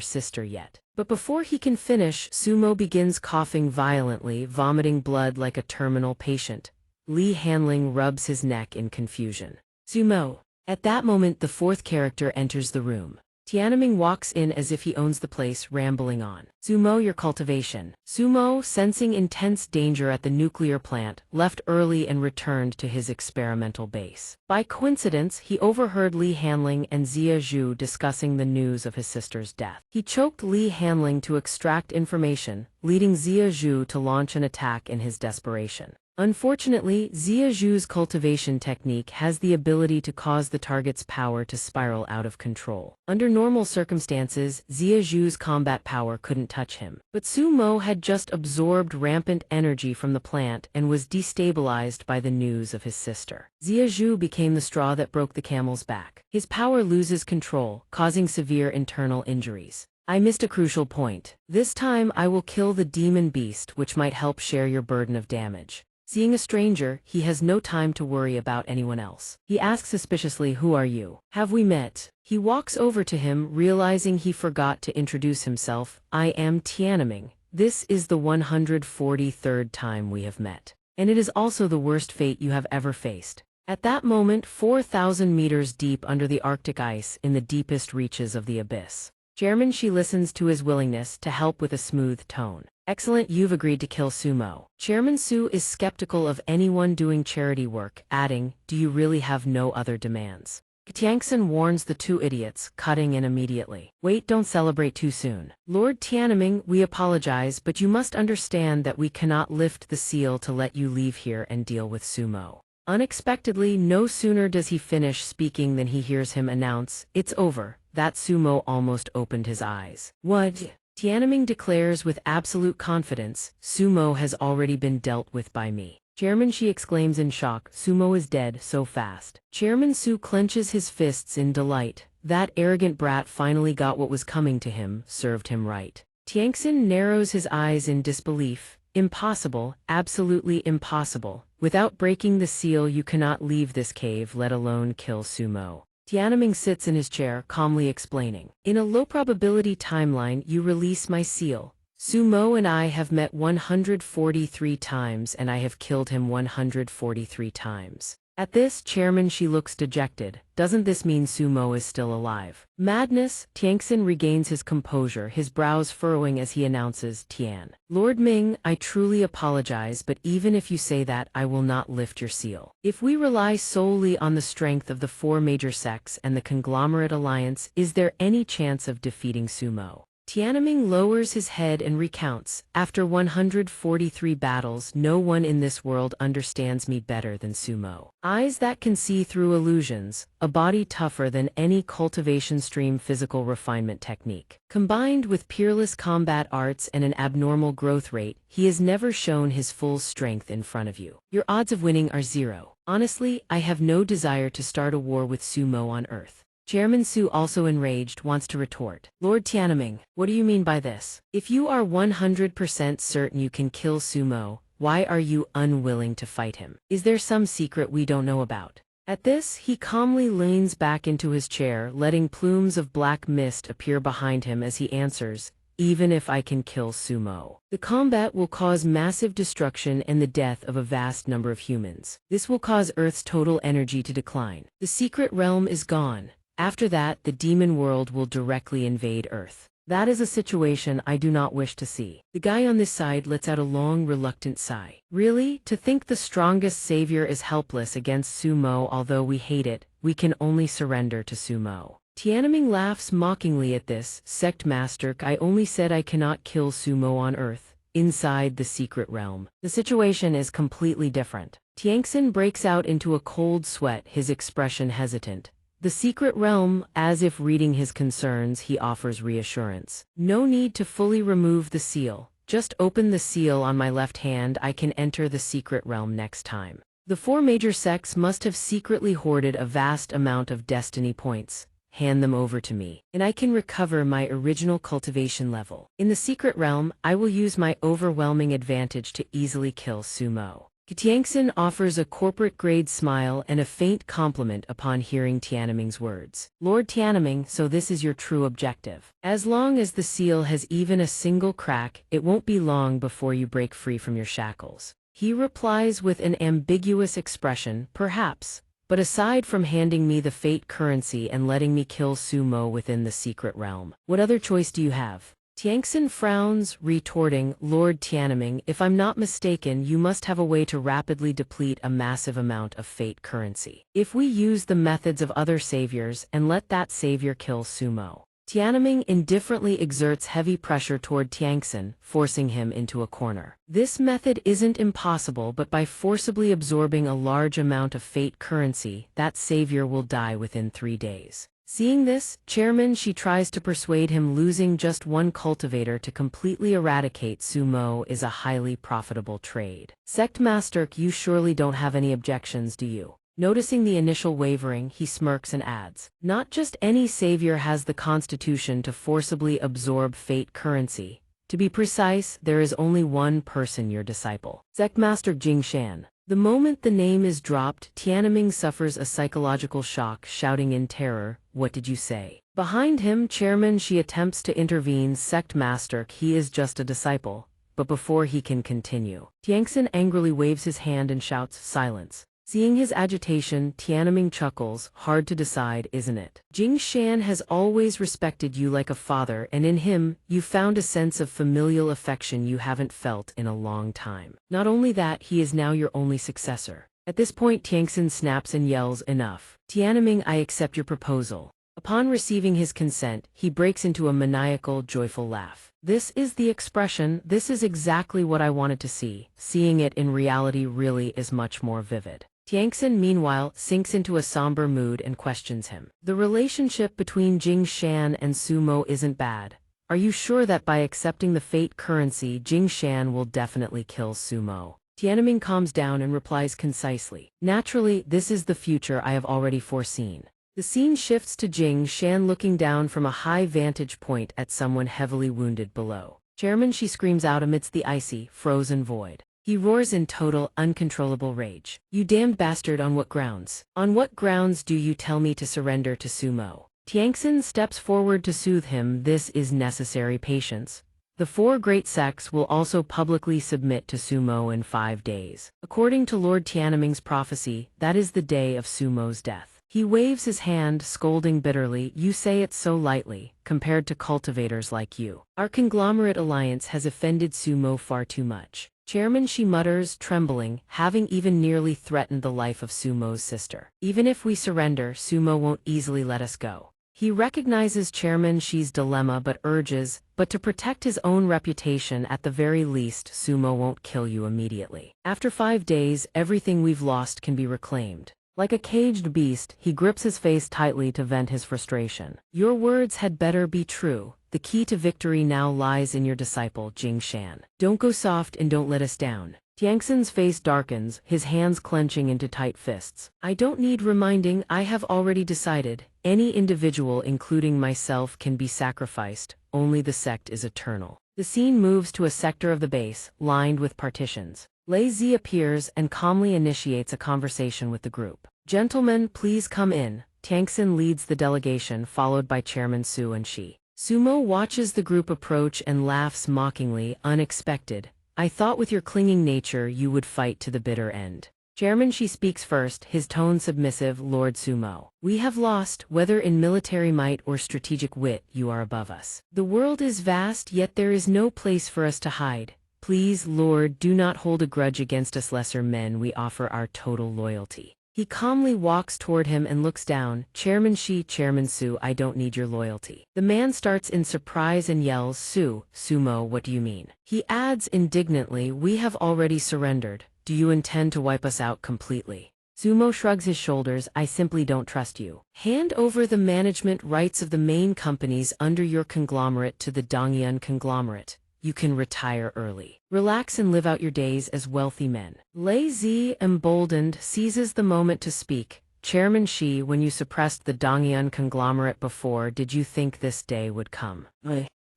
sister yet. But before he can finish, Sumo begins coughing violently, vomiting blood like a terminal patient. Li Hanling rubs his neck in confusion. Sumo. At that moment, the 4th character enters the room. Tianming walks in as if he owns the place, rambling on. Sumo, your cultivation. Sumo, sensing intense danger at the nuclear plant, left early and returned to his experimental base. By coincidence, he overheard Li Hanling and Zhu discussing the news of his sister's death. He choked Li Hanling to extract information. leading Xia Zhu to launch an attack in his desperation. Unfortunately, Xia Zhu's cultivation technique has the ability to cause the target's power to spiral out of control. Under normal circumstances, Xia Zhu's combat power couldn't touch him. But Su Mo had just absorbed rampant energy from the plant and was destabilized by the news of his sister. Xia Zhu became the straw that broke the camel's back. His power loses control, causing severe internal injuries. I missed a crucial point. This time I will kill the demon beast, which might help share your burden of damage. Seeing a stranger, he has no time to worry about anyone else. He asks suspiciously, "Who are you? Have we met?" He walks over to him, realizing he forgot to introduce himself. "I am Tianming. This is the 143rd time we have met. And it is also the worst fate you have ever faced." At that moment, 4,000 meters deep under the Arctic ice, in the deepest reaches of the abyss, Chairman Shi listens to his willingness to help with a smooth tone. "Excellent, you've agreed to kill Sumo." Chairman Su is skeptical of anyone doing charity work, adding, "Do you really have no other demands?" Tianxin warns the two idiots, cutting in immediately. "Wait, don't celebrate too soon. Lord Tianming, we apologize, but you must understand that we cannot lift the seal to let you leave here and deal with Sumo." Unexpectedly, no sooner does he finish speaking than he hears him announce, "It's over." That Sumo almost opened his eyes. "What?" Tianming declares with absolute confidence, "Sumo has already been dealt with by me." Chairman Shi exclaims in shock, "Sumo is dead so fast." Chairman Su clenches his fists in delight. That arrogant brat finally got what was coming to him, served him right. Tianxin narrows his eyes in disbelief. "Impossible, absolutely impossible. Without breaking the seal you cannot leave this cave, let alone kill Sumo." Tianming sits in his chair, calmly explaining. "In a low-probability timeline, you release my seal. Sumo and I have met 143 times and I have killed him 143 times. At this, Chairman Shi looks dejected. Doesn't this mean Sumo is still alive? Madness? Tianxin regains his composure, his brows furrowing as he announces, Tian. Lord Ming, I truly apologize, but even if you say that, I will not lift your seal. If we rely solely on the strength of the four major sects and the conglomerate alliance, is there any chance of defeating Sumo? Tianming lowers his head and recounts, after 143 battles, no one in this world understands me better than Sumo. Eyes that can see through illusions, a body tougher than any cultivation stream physical refinement technique. Combined with peerless combat arts and an abnormal growth rate, he has never shown his full strength in front of you. Your odds of winning are zero. Honestly, I have no desire to start a war with Sumo on Earth. Chairman Su, also enraged, wants to retort. Lord Tianming, what do you mean by this? If you are 100% certain you can kill Sumo, why are you unwilling to fight him? Is there some secret we don't know about? At this, he calmly leans back into his chair, letting plumes of black mist appear behind him as he answers, even if I can kill Sumo, the combat will cause massive destruction and the death of a vast number of humans. This will cause Earth's total energy to decline. The secret realm is gone. After that, the demon world will directly invade Earth. That is a situation I do not wish to see. The guy on this side lets out a long, reluctant sigh. Really? To think the strongest savior is helpless against Sumo, although we hate it, we can only surrender to Sumo. Tianming laughs mockingly at this. Sect Master, I only said I cannot kill Sumo on Earth, inside the secret realm. The situation is completely different. Tianxin breaks out into a cold sweat, his expression hesitant. The secret realm, as if reading his concerns, he offers reassurance. No need to fully remove the seal. Just open the seal on my left hand, I can enter the secret realm next time. The four major sects must have secretly hoarded a vast amount of destiny points. Hand them over to me, and I can recover my original cultivation level. In the secret realm, I will use my overwhelming advantage to easily kill Sumo. Tianxin offers a corporate-grade smile and a faint compliment upon hearing Tianming's words. Lord Tianming, so this is your true objective. As long as the seal has even a single crack, it won't be long before you break free from your shackles. He replies with an ambiguous expression, perhaps. But aside from handing me the fate currency and letting me kill Sumo within the secret realm, what other choice do you have? Tianxin frowns, retorting, Lord Tianming, if I'm not mistaken, you must have a way to rapidly deplete a massive amount of fate currency. If we use the methods of other saviors and let that savior kill Sumo, Tianming indifferently exerts heavy pressure toward Tiangxin, forcing him into a corner. This method isn't impossible, but by forcibly absorbing a large amount of fate currency, that savior will die within 3 days. Seeing this, Chairman Shi tries to persuade him losing just one cultivator to completely eradicate sumo is a highly profitable trade. Sect Master, you surely don't have any objections, do you? Noticing the initial wavering, he smirks and adds, not just any savior has the constitution to forcibly absorb fate currency. To be precise, there is only one person, your disciple. Sect Master Jing Shan. The moment the name is dropped, Tianming suffers a psychological shock, shouting in terror, "What did you say?" Behind him, Chairman Shi attempts to intervene. Sect Master, he is just a disciple. But before he can continue, Tiangxin angrily waves his hand and shouts, "Silence." Seeing his agitation, Tianming chuckles, hard to decide, isn't it? Jing Shan has always respected you like a father, and in him, you found a sense of familial affection you haven't felt in a long time. Not only that, he is now your only successor. At this point, Tiangxin snaps and yells, "Enough. Tianming, I accept your proposal." Upon receiving his consent, he breaks into a maniacal, joyful laugh. This is the expression, this is exactly what I wanted to see. Seeing it in reality really is much more vivid. Tiangxin, meanwhile, sinks into a somber mood and questions him. The relationship between Jing Shan and sumo isn't bad. Are you sure that by accepting the fate currency, Jing Shan will definitely kill sumo? Tianming calms down and replies concisely, "Naturally, this is the future I have already foreseen." The scene shifts to Jing Shan looking down from a high vantage point at someone heavily wounded below. Chairman Shi screams out amidst the icy, frozen void. He roars in total, uncontrollable rage. "You damned bastard, on what grounds? On what grounds do you tell me to surrender to sumo?" Tiangxin steps forward to soothe him. This is necessary patience. The 4 great sects will also publicly submit to sumo in 5 days. According to Lord Tianming's prophecy, that is the day of sumo's death. He waves his hand, scolding bitterly, "You say it so lightly, compared to cultivators like you. Our conglomerate alliance has offended sumo far too much." Chairman Shi mutters, trembling, having even nearly threatened the life of sumo's sister. "Even if we surrender, sumo won't easily let us go." He recognizes Chairman Shi's dilemma but urges, but to protect his own reputation at the very least, sumo won't kill you immediately. After 5 days, everything we've lost can be reclaimed. Like a caged beast, he grips his face tightly to vent his frustration. "Your words had better be true. The key to victory now lies in your disciple, Jing Shan. Don't go soft and don't let us down." Tiangxin's face darkens, his hands clenching into tight fists. "I don't need reminding, I have already decided. Any individual, including myself, can be sacrificed. Only the sect is eternal." The scene moves to a sector of the base, lined with partitions. Lei Zi appears and calmly initiates a conversation with the group. "Gentlemen, please come in." Tiangxin leads the delegation, followed by Chairman Su and Shi. Sumo watches the group approach and laughs mockingly, "Unexpected. I thought with your clinging nature you would fight to the bitter end." Chairman Shi speaks first, his tone submissive, "Lord Sumo, we have lost, whether in military might or strategic wit, you are above us. The world is vast, yet there is no place for us to hide. Please, Lord, do not hold a grudge against us lesser men, we offer our total loyalty." He calmly walks toward him and looks down. "Chairman Shi, Chairman Su, I don't need your loyalty." The man starts in surprise and yells, Sumo, what do you mean?" He adds indignantly, "We have already surrendered. Do you intend to wipe us out completely?" Sumo shrugs his shoulders, "I simply don't trust you. Hand over the management rights of the main companies under your conglomerate to the Donghua conglomerate. You can retire early. Relax and live out your days as wealthy men." Lei Zi, emboldened, seizes the moment to speak. "Chairman Shi, when you suppressed the Donghua conglomerate before, did you think this day would come?"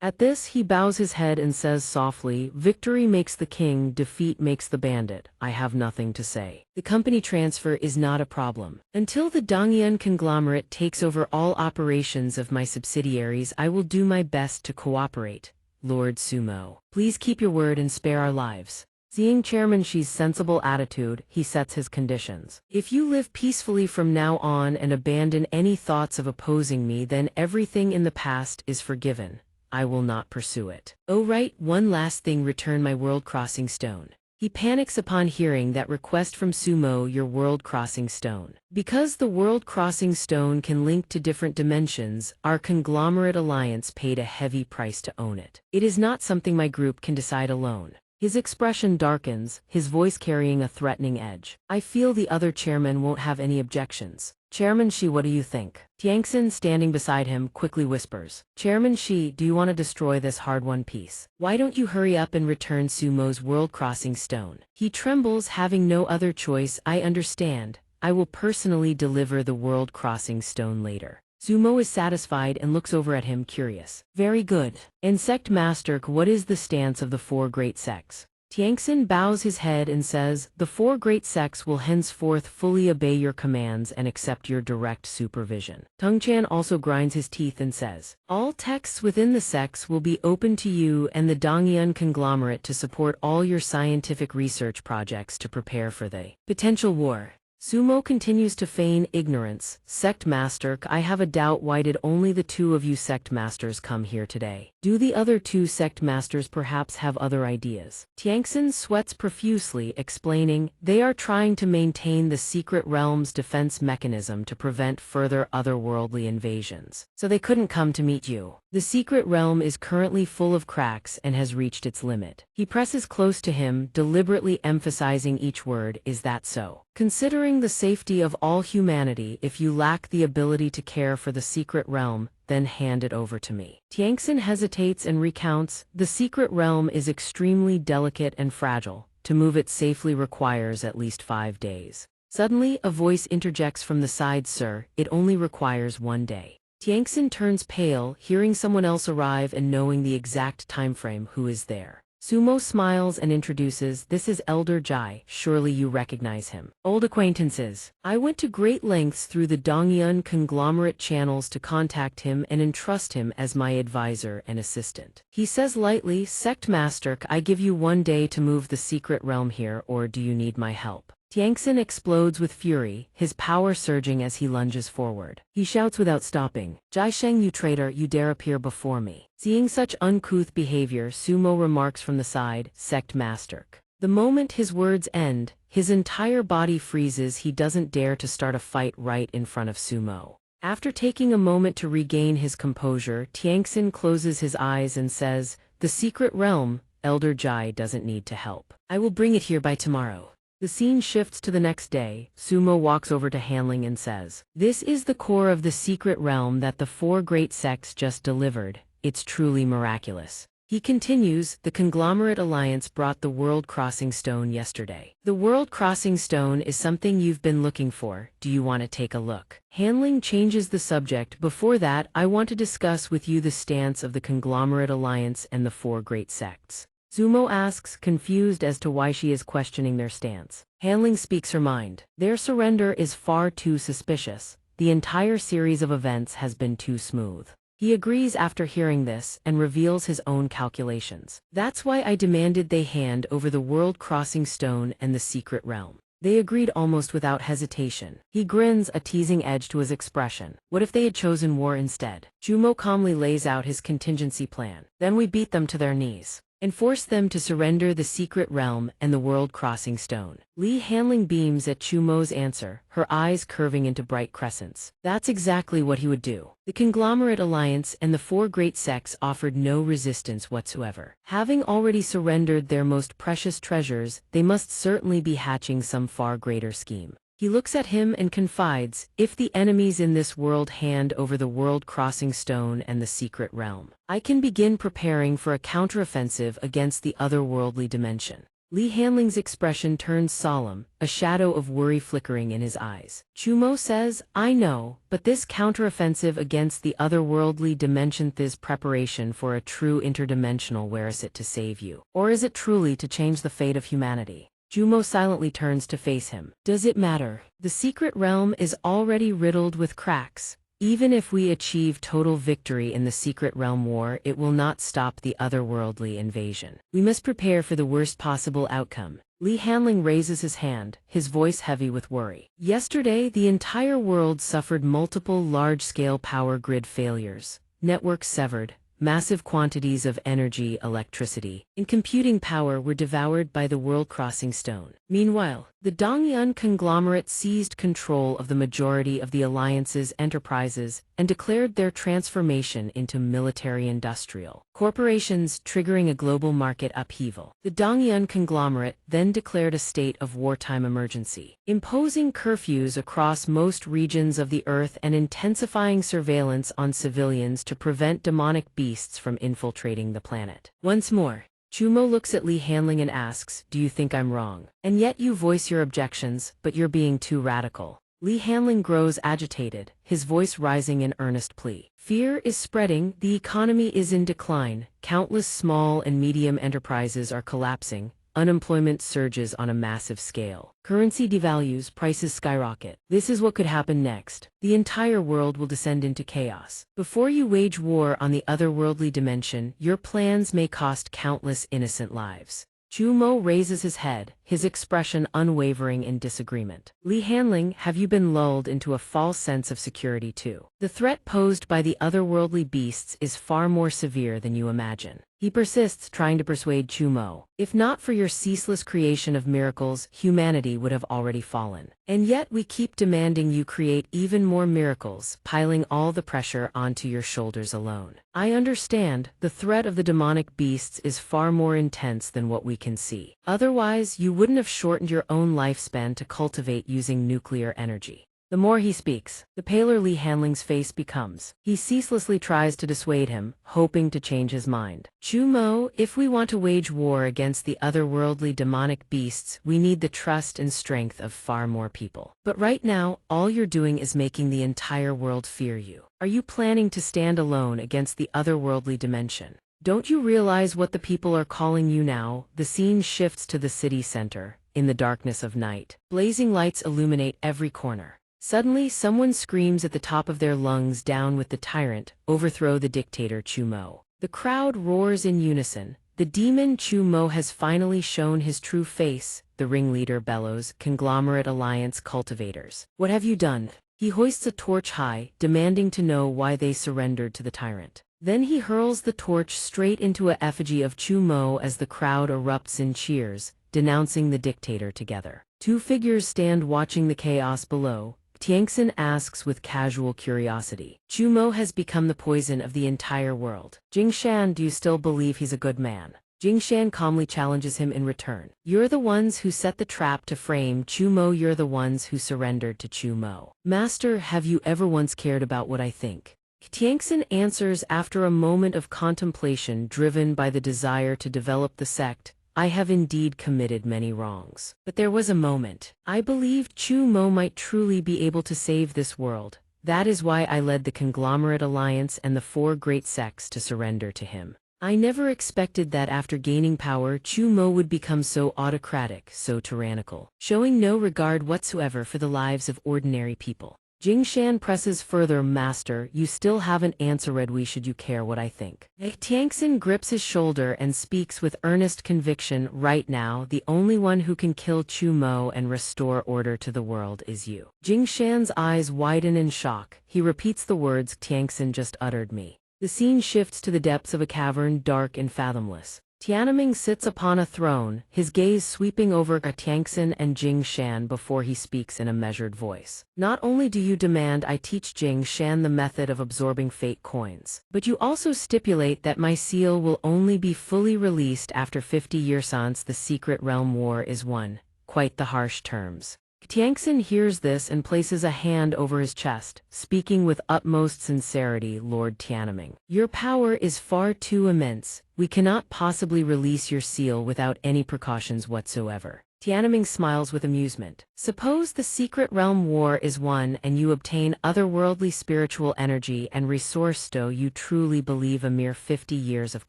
At this, he bows his head and says softly, "Victory makes the king, defeat makes the bandit. I have nothing to say. The company transfer is not a problem. Until the Donghua conglomerate takes over all operations of my subsidiaries, I will do my best to cooperate. Lord Sumo, please keep your word and spare our lives." Seeing Chairman Shi's sensible attitude, he sets his conditions. "If you live peacefully from now on and abandon any thoughts of opposing me, then everything in the past is forgiven. I will not pursue it. Oh right, one last thing, return my world-crossing stone." He panics upon hearing that request from Sumo, your world-crossing stone. Because the world-crossing stone can link to different dimensions, our conglomerate alliance paid a heavy price to own it. It is not something my group can decide alone. His expression darkens, his voice carrying a threatening edge. I feel the other chairman won't have any objections. Chairman Shi, what do you think? Xianxia, standing beside him, quickly whispers. Chairman Shi, do you want to destroy this hard-won piece? Why don't you hurry up and return Sumo's world-crossing stone? He trembles, having no other choice. I understand. I will personally deliver the world-crossing stone later. Sumo is satisfied and looks over at him, curious. Very good. And Sect Master, what is the stance of the four great sects? Xianxia bows his head and says, the four great sects will henceforth fully obey your commands and accept your direct supervision. Tongchan also grinds his teeth and says, all texts within the sects will be open to you and the Donghua conglomerate to support all your scientific research projects to prepare for the potential war. Sumo continues to feign ignorance. Sect Master, I have a doubt, why did only the two of you Sect Masters come here today? Do the other two Sect Masters perhaps have other ideas? Xianxia sweats profusely, explaining, they are trying to maintain the secret realm's defense mechanism to prevent further otherworldly invasions. So they couldn't come to meet you. The secret realm is currently full of cracks and has reached its limit. He presses close to him, deliberately emphasizing each word, is that so? Considering the safety of all humanity, if you lack the ability to care for the secret realm, then hand it over to me. Xianxia hesitates and recounts, the secret realm is extremely delicate and fragile. To move it safely requires at least 5 days. Suddenly, a voice interjects from the side, sir, it only requires 1 day. Xianxia turns pale, hearing someone else arrive and knowing the exact timeframe. Who is there? Sumo smiles and introduces, this is Elder Jai, surely you recognize him. Old acquaintances. I went to great lengths through the Donghua conglomerate channels to contact him and entrust him as my advisor and assistant. He says lightly, Sect Master, I give you 1 day to move the secret realm here, or do you need my help? Xianxia explodes with fury, his power surging as he lunges forward. He shouts without stopping, Jai Sheng, you traitor, you dare appear before me. Seeing such uncouth behavior, Sumo remarks from the side, Sect Master. The moment his words end, his entire body freezes. He doesn't dare to start a fight right in front of Sumo. After taking a moment to regain his composure, Xianxia closes his eyes and says, the secret realm, Elder Jai doesn't need to help. I will bring it here by tomorrow. The scene shifts to the next day. Sumo walks over to Hanling and says, this is the core of the secret realm that the four great sects just delivered. It's truly miraculous. He continues, the conglomerate alliance brought the world-crossing stone yesterday. The world-crossing stone is something you've been looking for. Do you want to take a look? Hanling changes the subject. Before that, I want to discuss with you the stance of the conglomerate alliance and the four great sects. Sumo asks, confused as to why she is questioning their stance. Hanling speaks her mind. Their surrender is far too suspicious. The entire series of events has been too smooth. He agrees after hearing this and reveals his own calculations. That's why I demanded they hand over the world-crossing stone and the secret realm. They agreed almost without hesitation. He grins, a teasing edge to his expression. What if they had chosen war instead? Sumo calmly lays out his contingency plan. Then we beat them to their knees and force them to surrender the secret realm and the world-crossing stone. Li Hanling beams at Chumo's answer, her eyes curving into bright crescents. That's exactly what he would do. The conglomerate alliance and the four great sects offered no resistance whatsoever. Having already surrendered their most precious treasures, they must certainly be hatching some far greater scheme. He looks at him and confides, if the enemies in this world hand over the world-crossing stone and the secret realm, I can begin preparing for a counteroffensive against the otherworldly dimension. Li Hanling's expression turns solemn, a shadow of worry flickering in his eyes. Chumo says, I know, but this counteroffensive against the otherworldly dimension is preparation for a true interdimensional. Where is it to save you? Or is it truly to change the fate of humanity? Jumo silently turns to face him. Does it matter? The secret realm is already riddled with cracks. Even if we achieve total victory in the secret realm war, it will not stop the otherworldly invasion. We must prepare for the worst possible outcome. Li Hanling raises his hand, his voice heavy with worry. Yesterday, the entire world suffered multiple large-scale power grid failures. Networks severed, massive quantities of energy, electricity, and computing power were devoured by the world-crossing stone. Meanwhile, the Donghua conglomerate seized control of the majority of the Alliance's enterprises and declared their transformation into military-industrial corporations, triggering a global market upheaval. The Donghua conglomerate then declared a state of wartime emergency, imposing curfews across most regions of the Earth and intensifying surveillance on civilians to prevent demonic beasts from infiltrating the planet. Once more, Chumo looks at Li Hanling and asks, "Do you think I'm wrong? And yet you voice your objections, but you're being too radical." Li Hanling grows agitated, his voice rising in earnest plea. Fear is spreading, the economy is in decline, countless small and medium enterprises are collapsing, unemployment surges on a massive scale. Currency devalues, prices skyrocket. This is what could happen next. The entire world will descend into chaos. Before you wage war on the otherworldly dimension, your plans may cost countless innocent lives. Chumo raises his head, his expression unwavering in disagreement. Li Hanling, have you been lulled into a false sense of security too? The threat posed by the otherworldly beasts is far more severe than you imagine. He persists, trying to persuade Chumo. If not for your ceaseless creation of miracles, humanity would have already fallen. And yet we keep demanding you create even more miracles, piling all the pressure onto your shoulders alone. I understand, the threat of the demonic beasts is far more intense than what we can see. Otherwise, you wouldn't have shortened your own lifespan to cultivate using nuclear energy. The more he speaks, the paler Li Hanling's face becomes. He ceaselessly tries to dissuade him, hoping to change his mind. Chumo, if we want to wage war against the otherworldly demonic beasts, we need the trust and strength of far more people. But right now, all you're doing is making the entire world fear you. Are you planning to stand alone against the otherworldly dimension? Don't you realize what the people are calling you now? The scene shifts to the city center. In the darkness of night, blazing lights illuminate every corner. Suddenly, someone screams at the top of their lungs, "Down with the tyrant, overthrow the dictator Chumo." The crowd roars in unison. The demon Chumo has finally shown his true face, the ringleader bellows, "Conglomerate Alliance cultivators. What have you done?" He hoists a torch high, demanding to know why they surrendered to the tyrant. Then he hurls the torch straight into an effigy of Chumo as the crowd erupts in cheers, denouncing the dictator together. Two figures stand watching the chaos below. Xianxia asks with casual curiosity. Chumo has become the poison of the entire world. Jingshan, do you still believe he's a good man? Jingshan calmly challenges him in return. You're the ones who set the trap to frame Chumo. You're the ones who surrendered to Chumo. Master, have you ever once cared about what I think? Xianxia answers after a moment of contemplation driven by the desire to develop the sect. I have indeed committed many wrongs. But there was a moment. I believed Chumo might truly be able to save this world. That is why I led the Conglomerate Alliance and the 4 great sects to surrender to him. I never expected that after gaining power, Chumo would become so autocratic, so tyrannical, showing no regard whatsoever for the lives of ordinary people. Jingshan presses further. Master, you still haven't answered why should you care what I think. Xianxia grips his shoulder and speaks with earnest conviction. Right now, the only one who can kill Chumo and restore order to the world is you. Jingshan's eyes widen in shock. He repeats the words Xianxia just uttered me. The scene shifts to the depths of a cavern, dark and fathomless. Tianming sits upon a throne, his gaze sweeping over Xianxia and Jingshan before he speaks in a measured voice. Not only do you demand I teach Jingshan the method of absorbing fate coins, but you also stipulate that my seal will only be fully released after 50 years since the secret realm war is won. Quite the harsh terms. Xianxia hears this and places a hand over his chest, speaking with utmost sincerity. Lord Tianming, your power is far too immense. We cannot possibly release your seal without any precautions whatsoever. Tianming smiles with amusement. Suppose the secret realm war is won and you obtain otherworldly spiritual energy and resource. Do you truly believe a mere 50 years of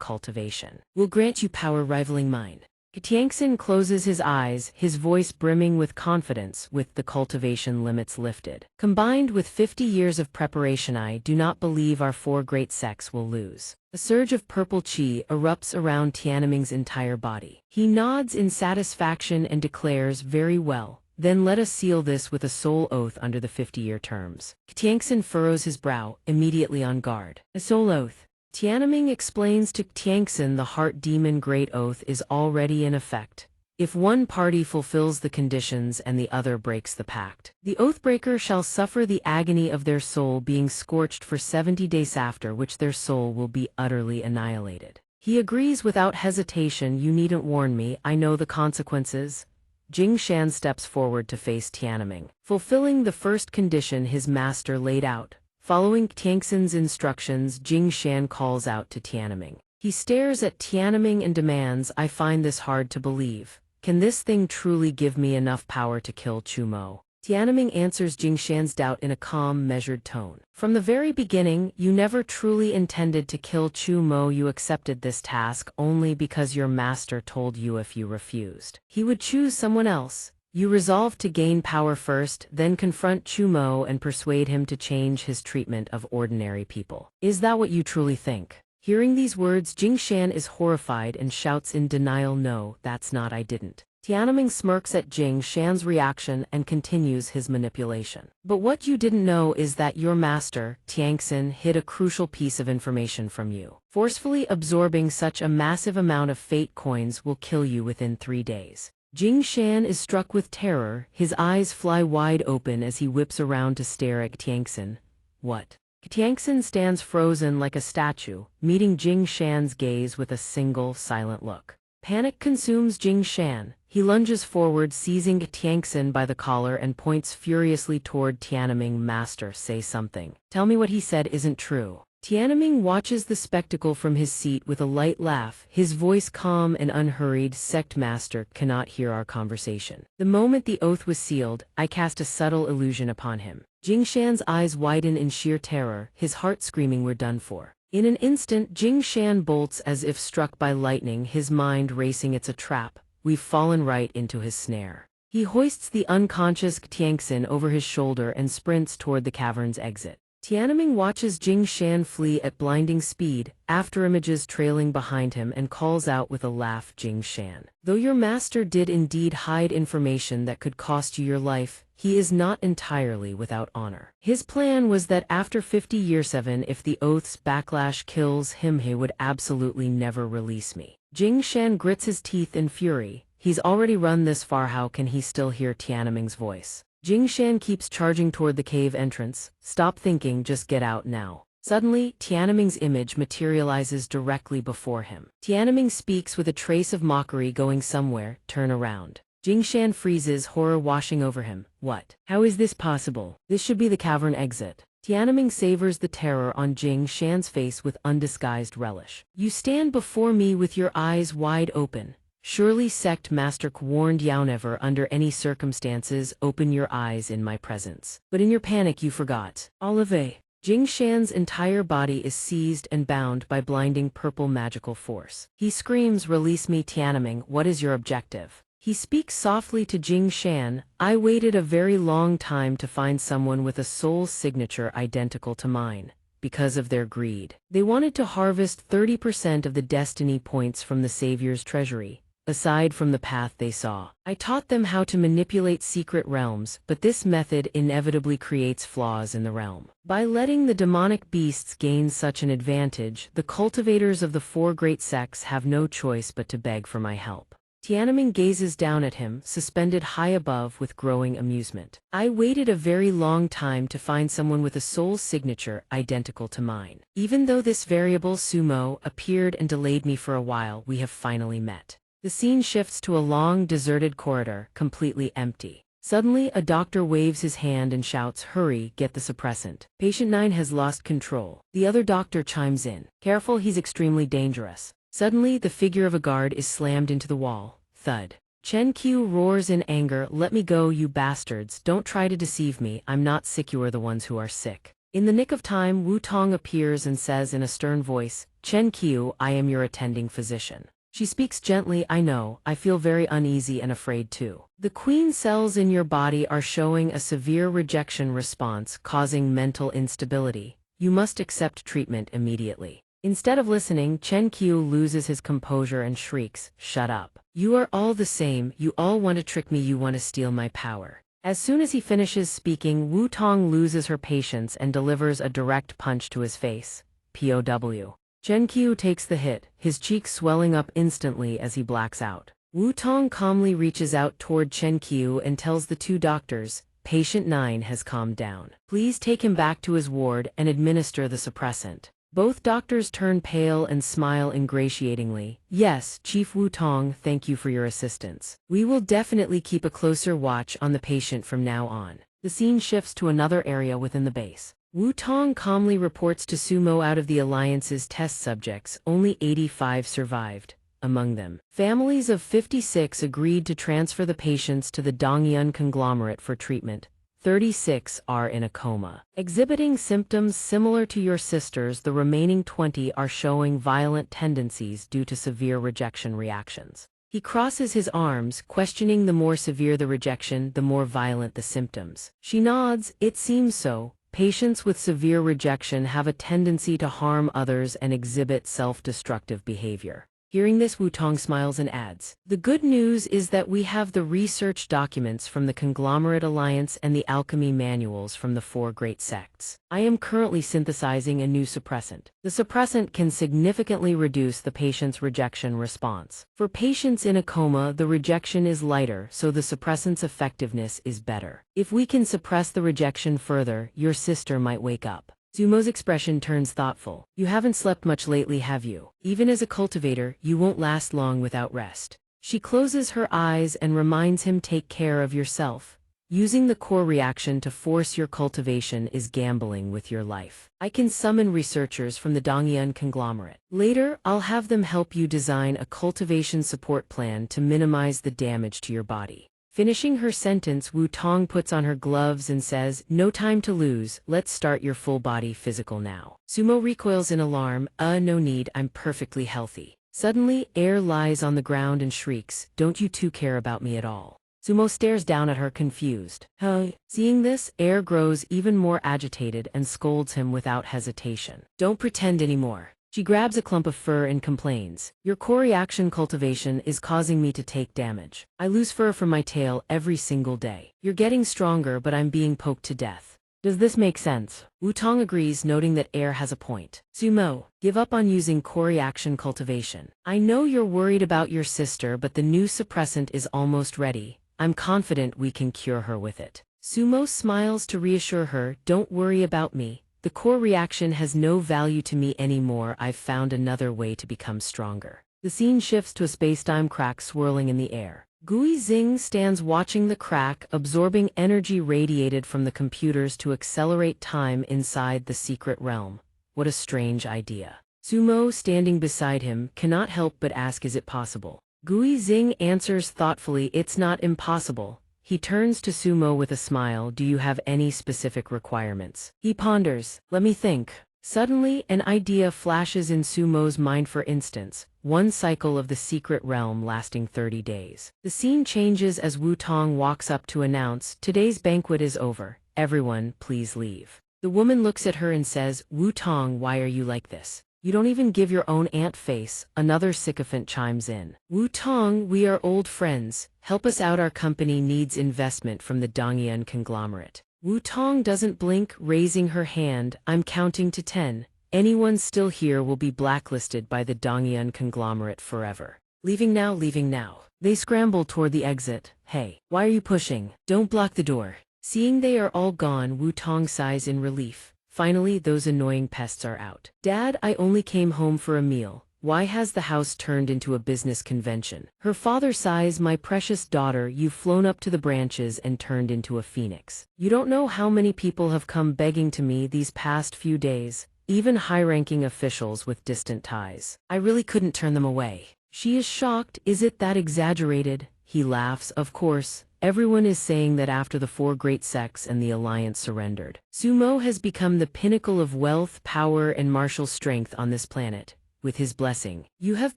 cultivation will grant you power rivaling mine? Xianxia closes his eyes, his voice brimming with confidence. With the cultivation limits lifted, combined with 50 years of preparation, I do not believe our 4 great sects will lose. A surge of purple qi erupts around Tianming's entire body. He nods in satisfaction and declares, very well. Then let us seal this with a soul oath under the 50-year terms. Xianxia furrows his brow, immediately on guard. A soul oath. Tianming explains to Xianxia the heart demon great oath is already in effect. If one party fulfills the conditions and the other breaks the pact, the oathbreaker shall suffer the agony of their soul being scorched for 70 days, after which their soul will be utterly annihilated. He agrees without hesitation. You needn't warn me, I know the consequences. Jing Shan steps forward to face Tianming, fulfilling the first condition his master laid out. Following Xianxia's instructions, Jing Shan calls out to Tianming. He stares at Tianming and demands, I find this hard to believe. Can this thing truly give me enough power to kill Chumo? Tianming answers Jing Shan's doubt in a calm, measured tone. From the very beginning, you never truly intended to kill Chumo. You accepted this task only because your master told you if you refused, he would choose someone else. You resolved to gain power first, then confront Chumo and persuade him to change his treatment of ordinary people. Is that what you truly think? Hearing these words, Jing Shan is horrified and shouts in denial, no, that's not, I didn't. Tianming smirks at Jing Shan's reaction and continues his manipulation. But what you didn't know is that your master, Xianxia, hid a crucial piece of information from you. Forcefully absorbing such a massive amount of fate coins will kill you within 3 days. Jing Shan is struck with terror, his eyes fly wide open as he whips around to stare at Xianxia. What? Xianxia stands frozen like a statue, meeting Jing Shan's gaze with a single, silent look. Panic consumes Jing Shan. He lunges forward, seizing Xianxia by the collar and points furiously toward Tianming. Master, say something. Tell me what he said isn't true. Tianming watches the spectacle from his seat with a light laugh, his voice calm and unhurried. Sect master cannot hear our conversation. The moment the oath was sealed, I cast a subtle illusion upon him. Jing Shan's eyes widen in sheer terror, his heart screaming we're done for. In an instant, Jing Shan bolts as if struck by lightning, his mind racing. It's a trap. We've fallen right into his snare. He hoists the unconscious Xianxia over his shoulder and sprints toward the cavern's exit. Tianming watches Jing Shan flee at blinding speed, afterimages trailing behind him, and calls out with a laugh, Jing Shan, though your master did indeed hide information that could cost you your life, he is not entirely without honor. His plan was that after 50 years, if the oath's backlash kills him, he would absolutely never release me. Jing Shan grits his teeth in fury. He's already run this far, how can he still hear Tianming's voice? Jing Shan keeps charging toward the cave entrance. Stop thinking, just get out now. Suddenly, Tianming's image materializes directly before him. Tianming speaks with a trace of mockery, going somewhere, turn around. Jing Shan freezes, horror washing over him. What? How is this possible? This should be the cavern exit. Tianming savors the terror on Jing Shan's face with undisguised relish. You stand before me with your eyes wide open. Surely sect master warned you never under any circumstances open your eyes in my presence. But in your panic you forgot. Olive. Jing Shan's entire body is seized and bound by blinding purple magical force. He screams, release me. Tianming, what is your objective? He speaks softly to Jing Shan. I waited a very long time to find someone with a soul signature identical to mine. Because of their greed, they wanted to harvest 30% of the destiny points from the Savior's treasury. Aside from the path they saw, I taught them how to manipulate secret realms, but this method inevitably creates flaws in the realm. By letting the demonic beasts gain such an advantage, the cultivators of the 4 great sects have no choice but to beg for my help. Tianming gazes down at him, suspended high above with growing amusement. I waited a very long time to find someone with a soul signature identical to mine. Even though this variable sumo appeared and delayed me for a while, we have finally met. The scene shifts to a long, deserted corridor, completely empty. Suddenly, a doctor waves his hand and shouts, hurry, get the suppressant. Patient 9 has lost control. The other doctor chimes in. Careful, he's extremely dangerous. Suddenly, the figure of a guard is slammed into the wall. Thud. Chen Qiu roars in anger, let me go, you bastards. Don't try to deceive me. I'm not sick, you are the ones who are sick. In the nick of time, Wu Tong appears and says in a stern voice, Chen Qiu, I am your attending physician. She speaks gently, I know, I feel very uneasy and afraid too. The queen cells in your body are showing a severe rejection response, causing mental instability. You must accept treatment immediately. Instead of listening, Chen Qiu loses his composure and shrieks, shut up. You are all the same, you all want to trick me, you want to steal my power. As soon as he finishes speaking, Wu Tong loses her patience and delivers a direct punch to his face. POW. Chen Qiu takes the hit, his cheeks swelling up instantly as he blacks out. Wu Tong calmly reaches out toward Chen Qiu and tells the two doctors, "Patient 9 has calmed down. Please take him back to his ward and administer the suppressant." Both doctors turn pale and smile ingratiatingly. "Yes, Chief Wu Tong, thank you for your assistance. We will definitely keep a closer watch on the patient from now on." The scene shifts to another area within the base. Wu Tong calmly reports to Sumo out of the Alliance's test subjects, only 85 survived. Among them, families of 56 agreed to transfer the patients to the Donghua conglomerate for treatment. 36 are in a coma. Exhibiting symptoms similar to your sister's, the remaining 20 are showing violent tendencies due to severe rejection reactions. He crosses his arms, questioning the more severe the rejection, the more violent the symptoms. She nods, "It seems so. Patients with severe rejection have a tendency to harm others and exhibit self-destructive behavior." Hearing this, Wu Tong smiles and adds, "The good news is that we have the research documents from the Conglomerate Alliance and the alchemy manuals from the 4 great sects. I am currently synthesizing a new suppressant. The suppressant can significantly reduce the patient's rejection response. For patients in a coma, the rejection is lighter, so the suppressant's effectiveness is better. If we can suppress the rejection further, your sister might wake up." Sumo's expression turns thoughtful. "You haven't slept much lately, have you? Even as a cultivator, you won't last long without rest." She closes her eyes and reminds him, "Take care of yourself. Using the core reaction to force your cultivation is gambling with your life. I can summon researchers from the Donghua conglomerate. Later, I'll have them help you design a cultivation support plan to minimize the damage to your body." Finishing her sentence, Wu Tong puts on her gloves and says, "No time to lose, let's start your full-body physical now." Sumo recoils in alarm, No need, I'm perfectly healthy." Suddenly, Air lies on the ground and shrieks, "Don't you two care about me at all?" Sumo stares down at her, confused. "Huh?" Seeing this, Air grows even more agitated and scolds him without hesitation. "Don't pretend anymore." She grabs a clump of fur and complains, "Your core reaction cultivation is causing me to take damage. I lose fur from my tail every single day. You're getting stronger, but I'm being poked to death. Does this make sense?" Wu Tong agrees, noting that Air has a point. "Sumo, give up on using core reaction cultivation. I know you're worried about your sister, but the new suppressant is almost ready. I'm confident we can cure her with it." Sumo smiles to reassure her, "Don't worry about me. The core reaction has no value to me anymore. I've found another way to become stronger." The scene shifts to a space-time crack swirling in the air. Gui Xing stands watching the crack, absorbing energy radiated from the computers to accelerate time inside the secret realm. What a strange idea. Sumo, standing beside him, cannot help but ask, "Is it possible?" Gui Xing answers thoughtfully, "It's not impossible." He turns to Sumo with a smile, "Do you have any specific requirements?" He ponders, "Let me think." Suddenly, an idea flashes in Sumo's mind. For instance, one cycle of the secret realm lasting 30 days. The scene changes as Wu Tong walks up to announce, "Today's banquet is over. Everyone, please leave." The woman looks at her and says, "Wu Tong, why are you like this? You don't even give your own aunt face." Another sycophant chimes in. "Wu Tong, we are old friends. Help us out, our company needs investment from the Donghua conglomerate." Wu Tong doesn't blink, raising her hand, "I'm counting to 10. Anyone still here will be blacklisted by the Donghua conglomerate forever. Leaving now, leaving now." They scramble toward the exit. "Hey, why are you pushing? Don't block the door." Seeing they are all gone, Wu Tong sighs in relief. Finally, those annoying pests are out. "Dad, I only came home for a meal. Why has the house turned into a business convention?" Her father sighs, "My precious daughter, you've flown up to the branches and turned into a phoenix. You don't know how many people have come begging to me these past few days, even high-ranking officials with distant ties. I really couldn't turn them away." She is shocked. "Is it that exaggerated?" He laughs, "Of course. Everyone is saying that after the 4 great sects and the Alliance surrendered, Sumo has become the pinnacle of wealth, power, and martial strength on this planet. With his blessing, you have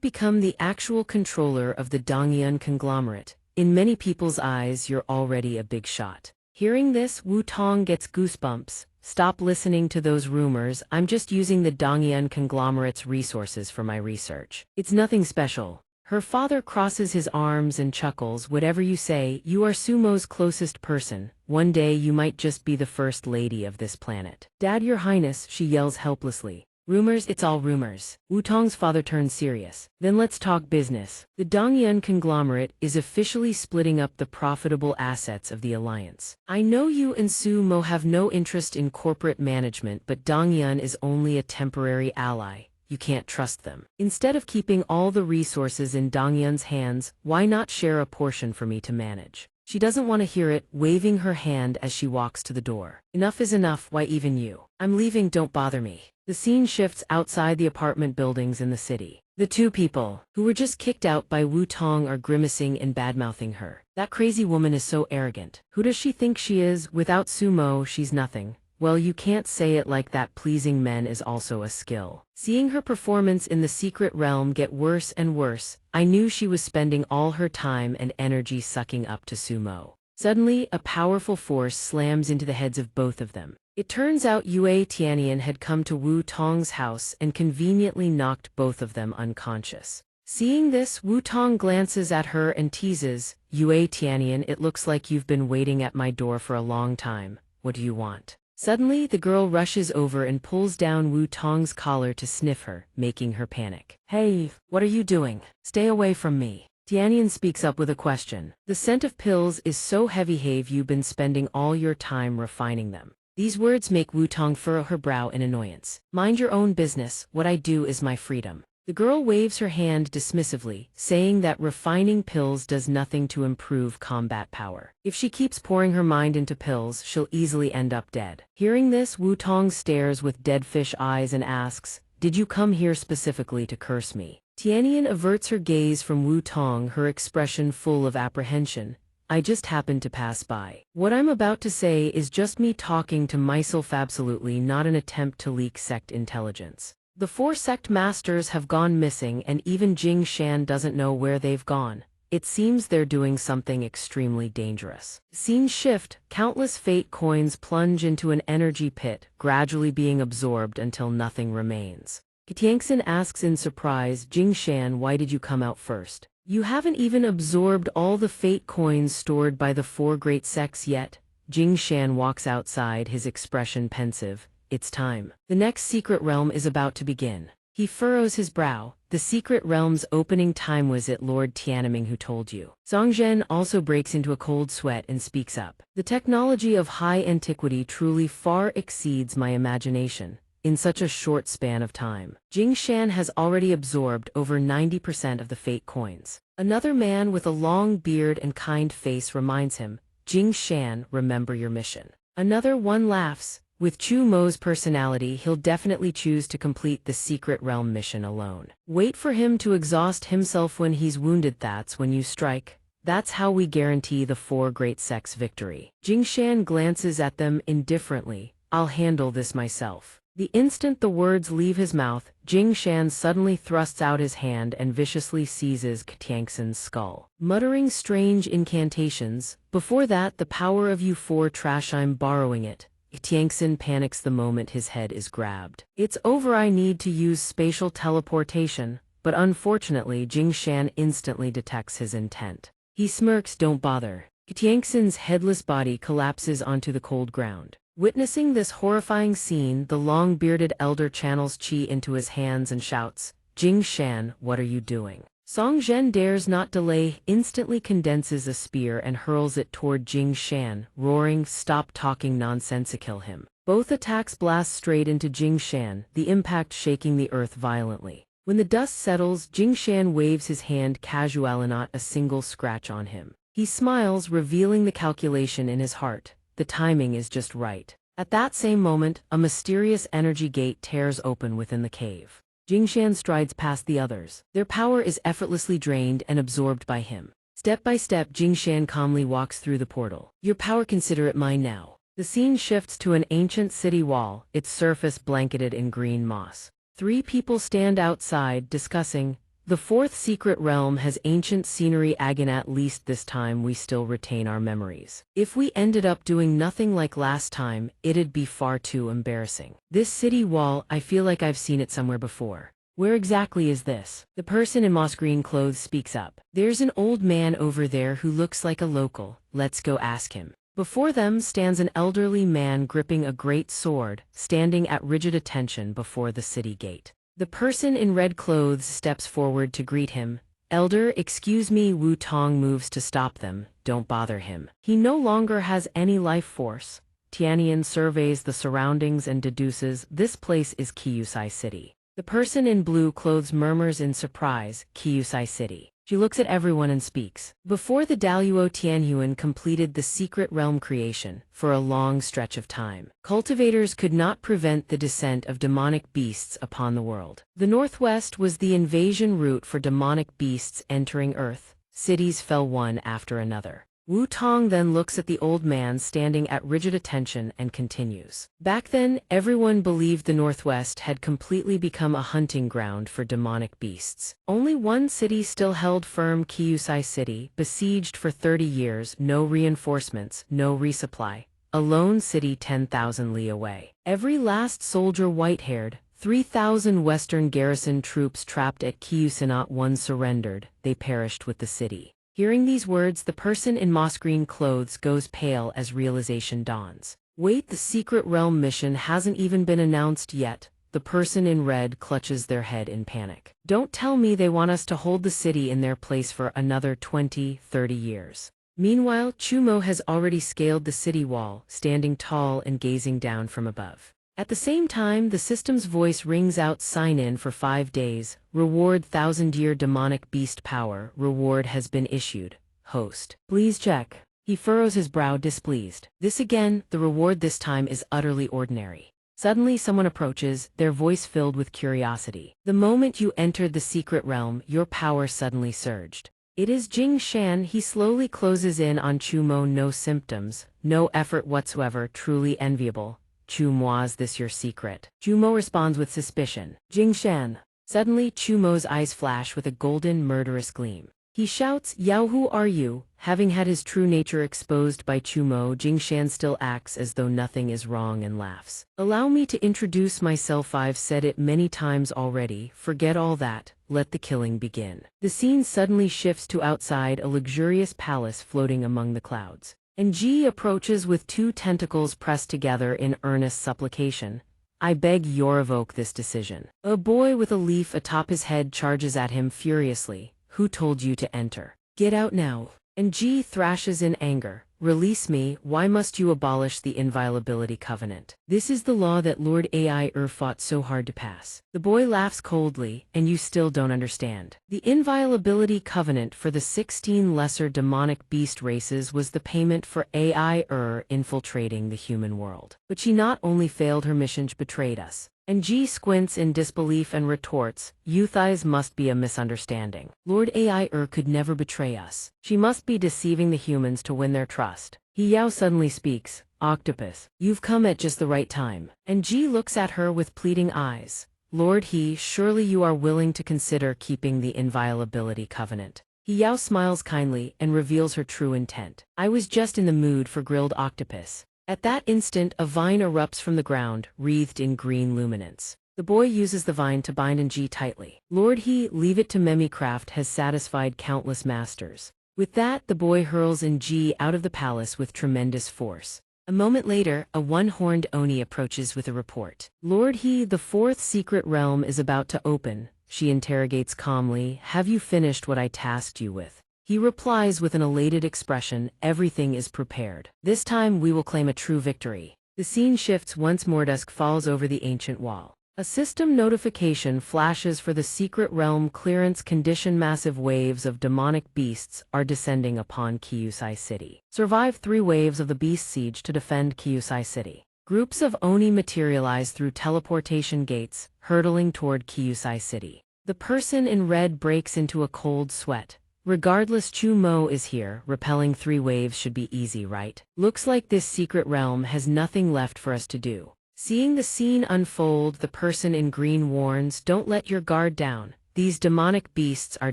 become the actual controller of the Donghua conglomerate. In many people's eyes, you're already a big shot." Hearing this, Wu Tong gets goosebumps. "Stop listening to those rumors. I'm just using the Donghua conglomerate's resources for my research. It's nothing special." Her father crosses his arms and chuckles, "Whatever you say, you are Sumo's closest person. One day you might just be the first lady of this planet." "Dad, your highness," she yells helplessly. Rumors, it's all rumors. Wu Tong's father turned serious. Then let's talk business. The Dongyuan conglomerate is officially splitting up the profitable assets of the alliance. I know you and Su Mo have no interest in corporate management, but Dongyuan is only a temporary ally. You can't trust them. Instead of keeping all the resources in Dongyuan's hands, why not share a portion for me to manage? She doesn't want to hear it, waving her hand as she walks to the door. Enough is enough, why even you? I'm leaving, don't bother me. The scene shifts outside the apartment buildings in the city. The two people, who were just kicked out by Wu Tong, are grimacing and badmouthing her. That crazy woman is so arrogant. Who does she think she is? Without Su Mo, she's nothing. Well, you can't say it like that. Pleasing men is also a skill. Seeing her performance in the secret realm get worse and worse, I knew she was spending all her time and energy sucking up to Su Mo. Suddenly, a powerful force slams into the heads of both of them. It turns out Yue Tianyan had come to Wu Tong's house and conveniently knocked both of them unconscious. Seeing this, Wu Tong glances at her and teases, "Yue Tianyan, it looks like you've been waiting at my door for a long time. What do you want?" Suddenly, the girl rushes over and pulls down Wu Tong's collar to sniff her, making her panic. "Hey, what are you doing? Stay away from me." Tianyan speaks up with a question. "The scent of pills is so heavy. Have you been spending all your time refining them?" These words make Wu Tong furrow her brow in annoyance. "Mind your own business, what I do is my freedom." The girl waves her hand dismissively, saying that refining pills does nothing to improve combat power. If she keeps pouring her mind into pills, she'll easily end up dead. Hearing this, Wu Tong stares with dead fish eyes and asks, "Did you come here specifically to curse me?" Tianyan averts her gaze from Wu Tong, her expression full of apprehension. "I just happened to pass by. What I'm about to say is just me talking to myself, absolutely not an attempt to leak sect intelligence. The 4 sect masters have gone missing and even Jing Shan doesn't know where they've gone. It seems they're doing something extremely dangerous." Scene shift, countless fate coins plunge into an energy pit, gradually being absorbed until nothing remains. Xianxia asks in surprise, "Jing Shan, why did you come out first? You haven't even absorbed all the fate coins stored by the 4 great sects yet." Jing Shan walks outside, his expression pensive. "It's time. The next secret realm is about to begin." He furrows his brow. "The secret realm's opening time. Was it Lord Tianming who told you?" Song Zhen also breaks into a cold sweat and speaks up. "The technology of high antiquity truly far exceeds my imagination. In such a short span of time, Jing Shan has already absorbed over 90% of the fate coins." Another man with a long beard and kind face reminds him, "Jing Shan, remember your mission." Another one laughs. With Chu Mo's personality, he'll definitely choose to complete the secret realm mission alone. Wait for him to exhaust himself when he's wounded. That's when you strike. That's how we guarantee the 4 great sects' victory. Jing Shan glances at them indifferently. "I'll handle this myself." The instant the words leave his mouth, Jing Shan suddenly thrusts out his hand and viciously seizes Xianxia's skull, muttering strange incantations. "Before that, the power of you 4 trash, I'm borrowing it." Xianxia panics the moment his head is grabbed. "It's over, I need to use spatial teleportation." But unfortunately, Jing Shan instantly detects his intent. He smirks, "Don't bother." Xianxia's headless body collapses onto the cold ground. Witnessing this horrifying scene, the long-bearded elder channels qi into his hands and shouts, "Jing Shan, what are you doing?" Song Zhen dares not delay, instantly condenses a spear and hurls it toward Jing Shan, roaring, "Stop talking nonsense, kill him." Both attacks blast straight into Jing Shan, the impact shaking the earth violently. When the dust settles, Jing Shan waves his hand casually, not a single scratch on him. He smiles, revealing the calculation in his heart. The timing is just right. At that same moment, a mysterious energy gate tears open within the cave. Jing Shan strides past the others. Their power is effortlessly drained and absorbed by him. Step by step, Jing Shan calmly walks through the portal. "Your power, consider it mine now." The scene shifts to an ancient city wall, its surface blanketed in green moss. 3 people stand outside, discussing. "The 4th secret realm has ancient scenery. Again, at least this time we still retain our memories. If we ended up doing nothing like last time, it'd be far too embarrassing. This city wall, I feel like I've seen it somewhere before." "Where exactly is this?" The person in moss green clothes speaks up. "There's an old man over there who looks like a local. Let's go ask him." Before them stands an elderly man gripping a great sword, standing at rigid attention before the city gate. The person in red clothes steps forward to greet him. Elder, excuse me. Wu Tong moves to stop them. Don't bother him. He no longer has any life force. Tianyan surveys the surroundings and deduces this place is Kyusai City. The person in blue clothes murmurs in surprise, Kyusai City. She looks at everyone and speaks. Before the Daluo Tianhuan completed the secret realm creation, for a long stretch of time, cultivators could not prevent the descent of demonic beasts upon the world. The northwest was the invasion route for demonic beasts entering Earth. Cities fell one after another. Wu Tong then looks at the old man standing at rigid attention and continues. Back then, everyone believed the Northwest had completely become a hunting ground for demonic beasts. Only one city still held firm, Kyusai City, besieged for 30 years, no reinforcements, no resupply. A lone city 10,000 li away. Every last soldier white-haired, 3,000 Western garrison troops trapped at Kyusinat one surrendered, they perished with the city. Hearing these words, the person in moss green clothes goes pale as realization dawns. Wait, the secret realm mission hasn't even been announced yet. The person in red clutches their head in panic. Don't tell me they want us to hold the city in their place for another 20, 30 years. Meanwhile, Chumo has already scaled the city wall, standing tall and gazing down from above. At the same time, the system's voice rings out, sign in for 5 days, reward 1,000-year demonic beast power, reward has been issued, host. Please check. He furrows his brow displeased. This again, the reward this time is utterly ordinary. Suddenly someone approaches, their voice filled with curiosity. The moment you entered the secret realm, your power suddenly surged. It is Jing Shan. He slowly closes in on Chumo. No symptoms, no effort whatsoever, truly enviable. Chumo's this your secret? Chumo responds with suspicion. Jing Shan. Suddenly Chumo's eyes flash with a golden murderous gleam. He shouts, Yao, who are you? Having had his true nature exposed by Chumo, Jing Shan still acts as though nothing is wrong and laughs. Allow me to introduce myself. I've said it many times already. Forget all that. Let the killing begin. The scene suddenly shifts to outside a luxurious palace floating among the clouds. And Ji approaches with 2 tentacles pressed together in earnest supplication. I beg you revoke this decision. A boy with a leaf atop his head charges at him furiously. Who told you to enter? Get out now. And Ji thrashes in anger. Release me. Why must you abolish the inviolability covenant? This is the law that Lord Ai fought so hard to pass. The boy laughs coldly, and you still don't understand. The inviolability covenant for the 16 lesser demonic beast races was the payment for Ai infiltrating the human world. But she not only failed her mission, she betrayed us. And Ji squints in disbelief and retorts, Youthis must be a misunderstanding. Lord Ai could never betray us. She must be deceiving the humans to win their trust. He Yao suddenly speaks, Octopus, you've come at just the right time. And Ji looks at her with pleading eyes. Lord He, surely you are willing to consider keeping the inviolability covenant. He Yao smiles kindly and reveals her true intent. I was just in the mood for grilled octopus. At that instant, a vine erupts from the ground, wreathed in green luminance. The boy uses the vine to bind Nji tightly. Lord He, leave it to Memicraft has satisfied countless masters. With that, the boy hurls Nji out of the palace with tremendous force. A moment later, a one-horned Oni approaches with a report. Lord He, the 4th secret realm is about to open. She interrogates calmly, have you finished what I tasked you with? He replies with an elated expression, everything is prepared. This time we will claim a true victory. The scene shifts once more. Dusk falls over the ancient wall. A system notification flashes for the secret realm clearance condition. Massive waves of demonic beasts are descending upon Kyusai City. Survive 3 waves of the beast siege to defend Kyusai City. Groups of Oni materialize through teleportation gates, hurtling toward Kyusai City. The person in red breaks into a cold sweat. Regardless, Chumo is here. Repelling 3 waves should be easy, right? Looks like this secret realm has nothing left for us to do. Seeing the scene unfold, the person in green warns, don't let your guard down. These demonic beasts are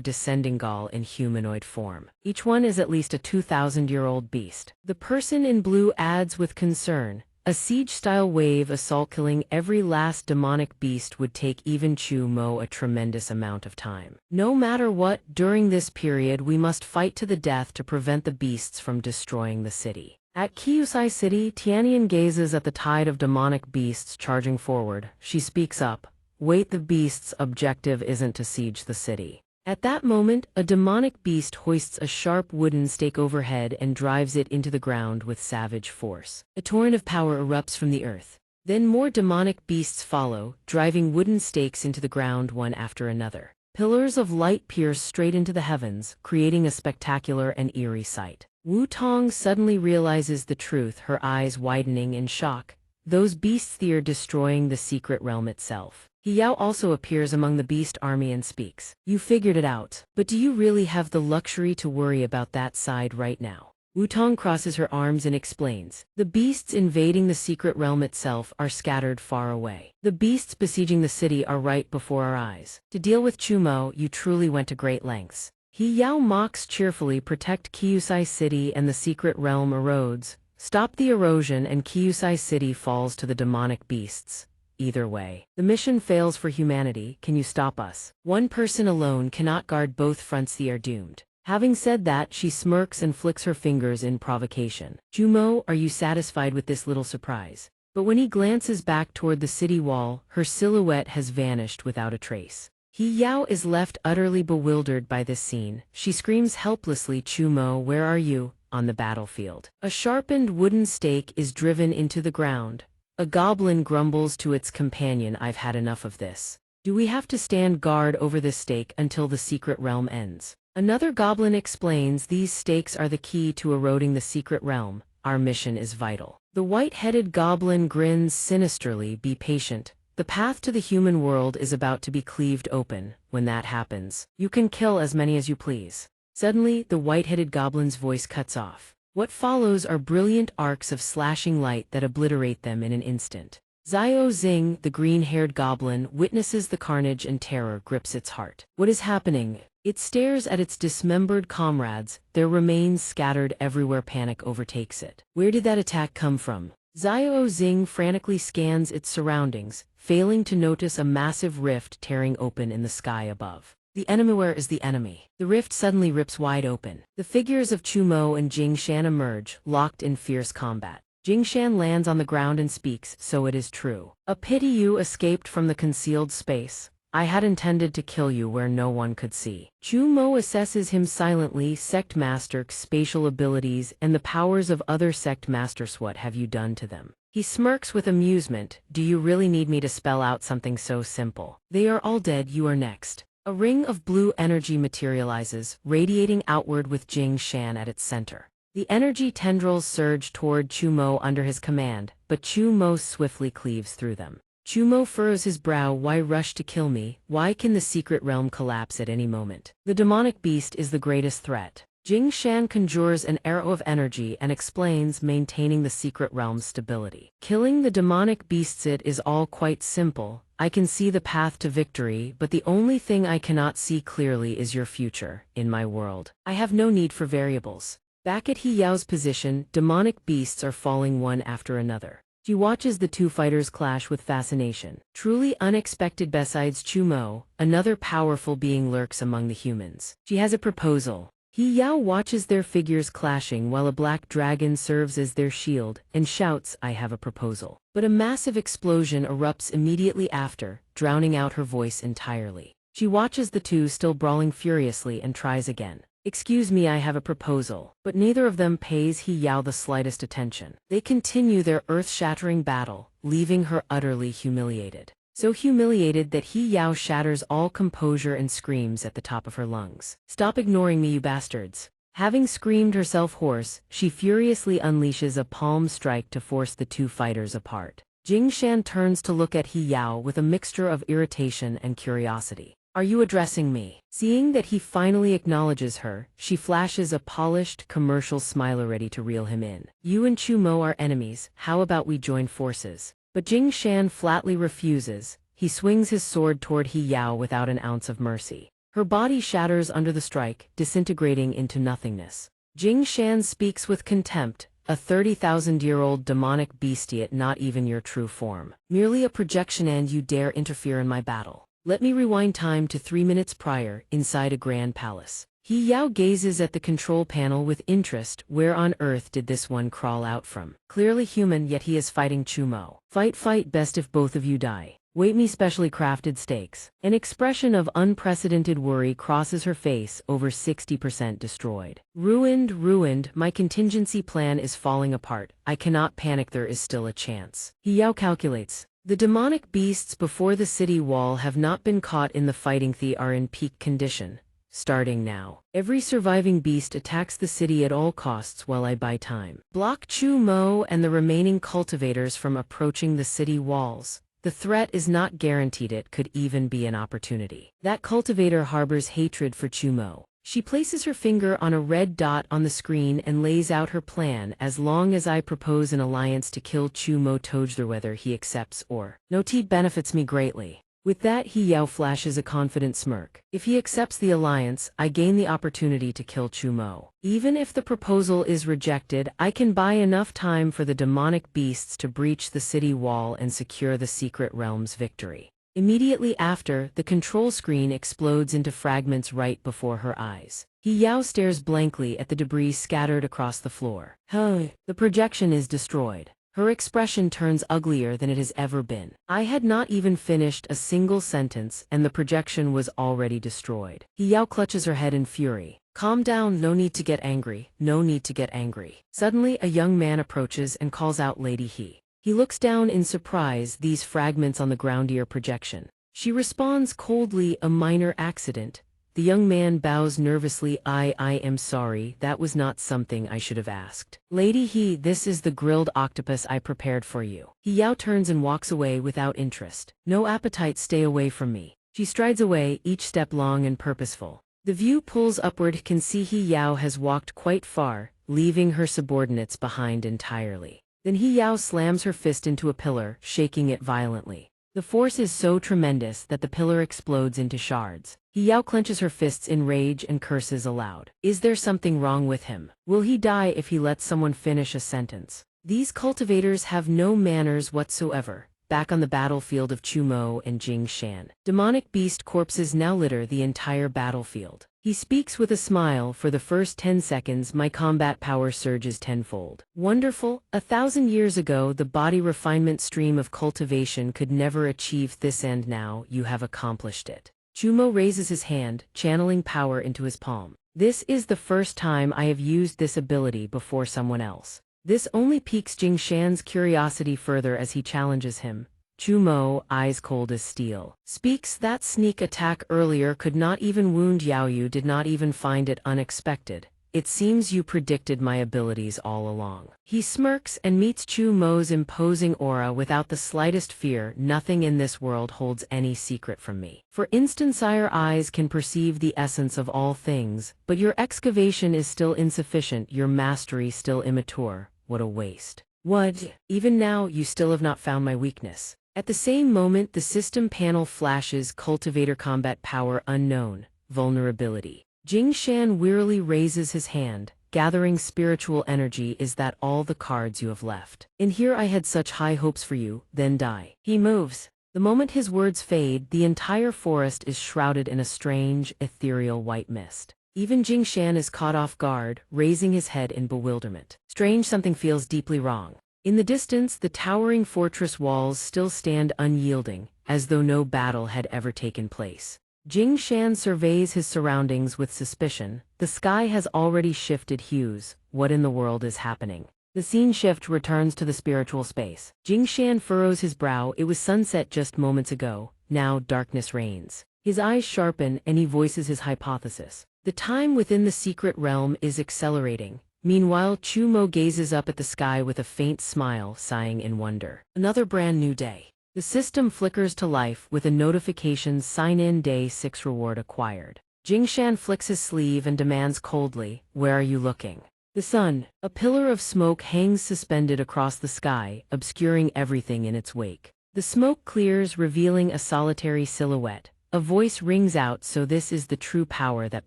descending Gaul in humanoid form. Each one is at least a 2,000-year-old beast. The person in blue adds with concern, a siege-style wave assault killing every last demonic beast would take even Chumo a tremendous amount of time. No matter what, during this period we must fight to the death to prevent the beasts from destroying the city. At Kyusai City, Tianyan gazes at the tide of demonic beasts charging forward. She speaks up. Wait, the beast's objective isn't to siege the city. At that moment, a demonic beast hoists a sharp wooden stake overhead and drives it into the ground with savage force. A torrent of power erupts from the earth. Then more demonic beasts follow, driving wooden stakes into the ground one after another. Pillars of light pierce straight into the heavens, creating a spectacular and eerie sight. Wu Tong suddenly realizes the truth, her eyes widening in shock. Those beasts are destroying the secret realm itself. He Yao also appears among the beast army and speaks. You figured it out, but do you really have the luxury to worry about that side right now? Wu Tong crosses her arms and explains. The beasts invading the secret realm itself are scattered far away. The beasts besieging the city are right before our eyes. To deal with Chumo, you truly went to great lengths. He Yao mocks cheerfully. Protect Kyusai City and the secret realm erodes. Stop the erosion and Kyusai City falls to the demonic beasts. Either way, the mission fails for humanity. Can you stop us? One person alone cannot guard both fronts. They are doomed. Having said that, she smirks and flicks her fingers in provocation. Jumo, are you satisfied with this little surprise? But when he glances back toward the city wall, her silhouette has vanished without a trace. He Yao is left utterly bewildered by this scene. She screams helplessly, Chumo, where are you? On the battlefield. A sharpened wooden stake is driven into the ground. A goblin grumbles to its companion, I've had enough of this. Do we have to stand guard over this stake until the secret realm ends? Another goblin explains, these stakes are the key to eroding the secret realm. Our mission is vital. The white-headed goblin grins sinisterly, be patient. The path to the human world is about to be cleaved open. When that happens, you can kill as many as you please. Suddenly, the white-headed goblin's voice cuts off. What follows are brilliant arcs of slashing light that obliterate them in an instant. Xiao Xing, the green-haired goblin, witnesses the carnage and terror grips its heart. What is happening? It stares at its dismembered comrades, their remains scattered everywhere. Panic overtakes it. Where did that attack come from? Xiao Xing frantically scans its surroundings, failing to notice a massive rift tearing open in the sky above. The enemy, where is the enemy? The rift suddenly rips wide open. The figures of Chumo and Jingshan emerge, locked in fierce combat. Jingshan lands on the ground and speaks, so it is true. A pity you escaped from the concealed space. I had intended to kill you where no one could see. Chumo assesses him silently, sect master, spatial abilities, and the powers of other sect masters. What have you done to them? He smirks with amusement. Do you really need me to spell out something so simple? They are all dead, you are next. A ring of blue energy materializes, radiating outward with Jing Shan at its center. The energy tendrils surge toward Chumo under his command, but Chumo swiftly cleaves through them. Chumo furrows his brow. Why rush to kill me? Why can the secret realm collapse at any moment? The demonic beast is the greatest threat. Jing Shan conjures an arrow of energy and explains, maintaining the secret realm's stability. Killing the demonic beasts, it is all quite simple. I can see the path to victory, but the only thing I cannot see clearly is your future. In my world, I have no need for variables. Back at He Yao's position, demonic beasts are falling one after another. She watches the two fighters clash with fascination. Truly unexpected. Besides Chumo, another powerful being lurks among the humans. She has a proposal. He Yao watches their figures clashing while a black dragon serves as their shield, and shouts, I have a proposal. But a massive explosion erupts immediately after, drowning out her voice entirely. She watches the two still brawling furiously and tries again. Excuse me, I have a proposal. But neither of them pays He Yao the slightest attention. They continue their earth-shattering battle, leaving her utterly humiliated. So humiliated that He Yao shatters all composure and screams at the top of her lungs. Stop ignoring me, you bastards. Having screamed herself hoarse, she furiously unleashes a palm strike to force the two fighters apart. Jing Shan turns to look at He Yao with a mixture of irritation and curiosity. Are you addressing me? Seeing that he finally acknowledges her, she flashes a polished, commercial smile ready to reel him in. You and Chumo are enemies, how about we join forces? But Jing Shan flatly refuses. He swings his sword toward He Yao without an ounce of mercy. Her body shatters under the strike, disintegrating into nothingness. Jing Shan speaks with contempt, a 30,000-year-old demonic bestiate, not even your true form. Merely a projection, and you dare interfere in my battle. Let me rewind time to 3 minutes prior, inside a grand palace. He Yao gazes at the control panel with interest. Where on earth did this one crawl out from? Clearly human, yet he is fighting Chumo. Fight, fight, best if both of you die. Wait me specially crafted steaks. An expression of unprecedented worry crosses her face, over 60% destroyed. Ruined, ruined, my contingency plan is falling apart. I cannot panic, there is still a chance. He Yao calculates. The demonic beasts before the city wall have not been caught in the fighting. They are in peak condition. Starting now. Every surviving beast attacks the city at all costs while I buy time. Block Chu Mo and the remaining cultivators from approaching the city walls. The threat is not guaranteed, it could even be an opportunity. That cultivator harbors hatred for Chu Mo. She places her finger on a red dot on the screen and lays out her plan. As long as I propose an alliance to kill Chu Mo Tojder, whether he accepts or not, he benefits me greatly. With that, He Yao flashes a confident smirk. If he accepts the alliance, I gain the opportunity to kill Chu Mo. Even if the proposal is rejected, I can buy enough time for the demonic beasts to breach the city wall and secure the secret realm's victory. Immediately after, the control screen explodes into fragments right before her eyes. He Yao stares blankly at the debris scattered across the floor. The projection is destroyed. Her expression turns uglier than it has ever been. I had not even finished a single sentence, and the projection was already destroyed. He Yao clutches her head in fury. Calm down, no need to get angry, no need to get angry. Suddenly, a young man approaches and calls out Lady He. He looks down in surprise, these fragments on the ground, your projection. She responds coldly, a minor accident. The young man bows nervously. I am sorry, that was not something I should have asked. Lady He, this is the grilled octopus I prepared for you. He Yao turns and walks away without interest. No appetite, stay away from me. She strides away, each step long and purposeful. The view pulls upward, can see He Yao has walked quite far, leaving her subordinates behind entirely. Then He Yao slams her fist into a pillar, shaking it violently. The force is so tremendous that the pillar explodes into shards. He Yao clenches her fists in rage and curses aloud. Is there something wrong with him? Will he die if he lets someone finish a sentence? These cultivators have no manners whatsoever. Back on the battlefield of Chumo and Jingshan, demonic beast corpses now litter the entire battlefield. He speaks with a smile. For the first 10 seconds, my combat power surges tenfold. Wonderful. 1,000 years ago, the body refinement stream of cultivation could never achieve this, and now you have accomplished it. Chumo raises his hand, channeling power into his palm. This is the first time I have used this ability before someone else. This only piques Jingshan's curiosity further as he challenges him. Chumo, eyes cold as steel, speaks. That sneak attack earlier could not even wound Yao. You did not even find it unexpected. It seems you predicted my abilities all along. He smirks and meets Chumo's imposing aura without the slightest fear. Nothing in this world holds any secret from me. For instance, your eyes can perceive the essence of all things, but your excavation is still insufficient, your mastery still immature. What a waste. What? Even now, you still have not found my weakness. At the same moment, the system panel flashes cultivator combat power unknown, vulnerability. Jingshan wearily raises his hand, gathering spiritual energy. Is that all the cards you have left? In here I had such high hopes for you, then die. He moves. The moment his words fade, the entire forest is shrouded in a strange, ethereal white mist. Even Jingshan is caught off guard, raising his head in bewilderment. Strange, something feels deeply wrong. In the distance, the towering fortress walls still stand unyielding, as though no battle had ever taken place. Jingshan surveys his surroundings with suspicion. The sky has already shifted hues. What in the world is happening? The scene shift returns to the spiritual space. Jingshan furrows his brow. It was sunset just moments ago. Now darkness reigns. His eyes sharpen and he voices his hypothesis. The time within the secret realm is accelerating. Meanwhile, Chumo gazes up at the sky with a faint smile, sighing in wonder. Another brand new day. The system flickers to life with a notification: sign in, day 6 reward acquired. Jingshan flicks his sleeve and demands coldly, where are you looking? The sun, a pillar of smoke, hangs suspended across the sky, obscuring everything in its wake. The smoke clears, revealing a solitary silhouette. A voice rings out, so this is the true power that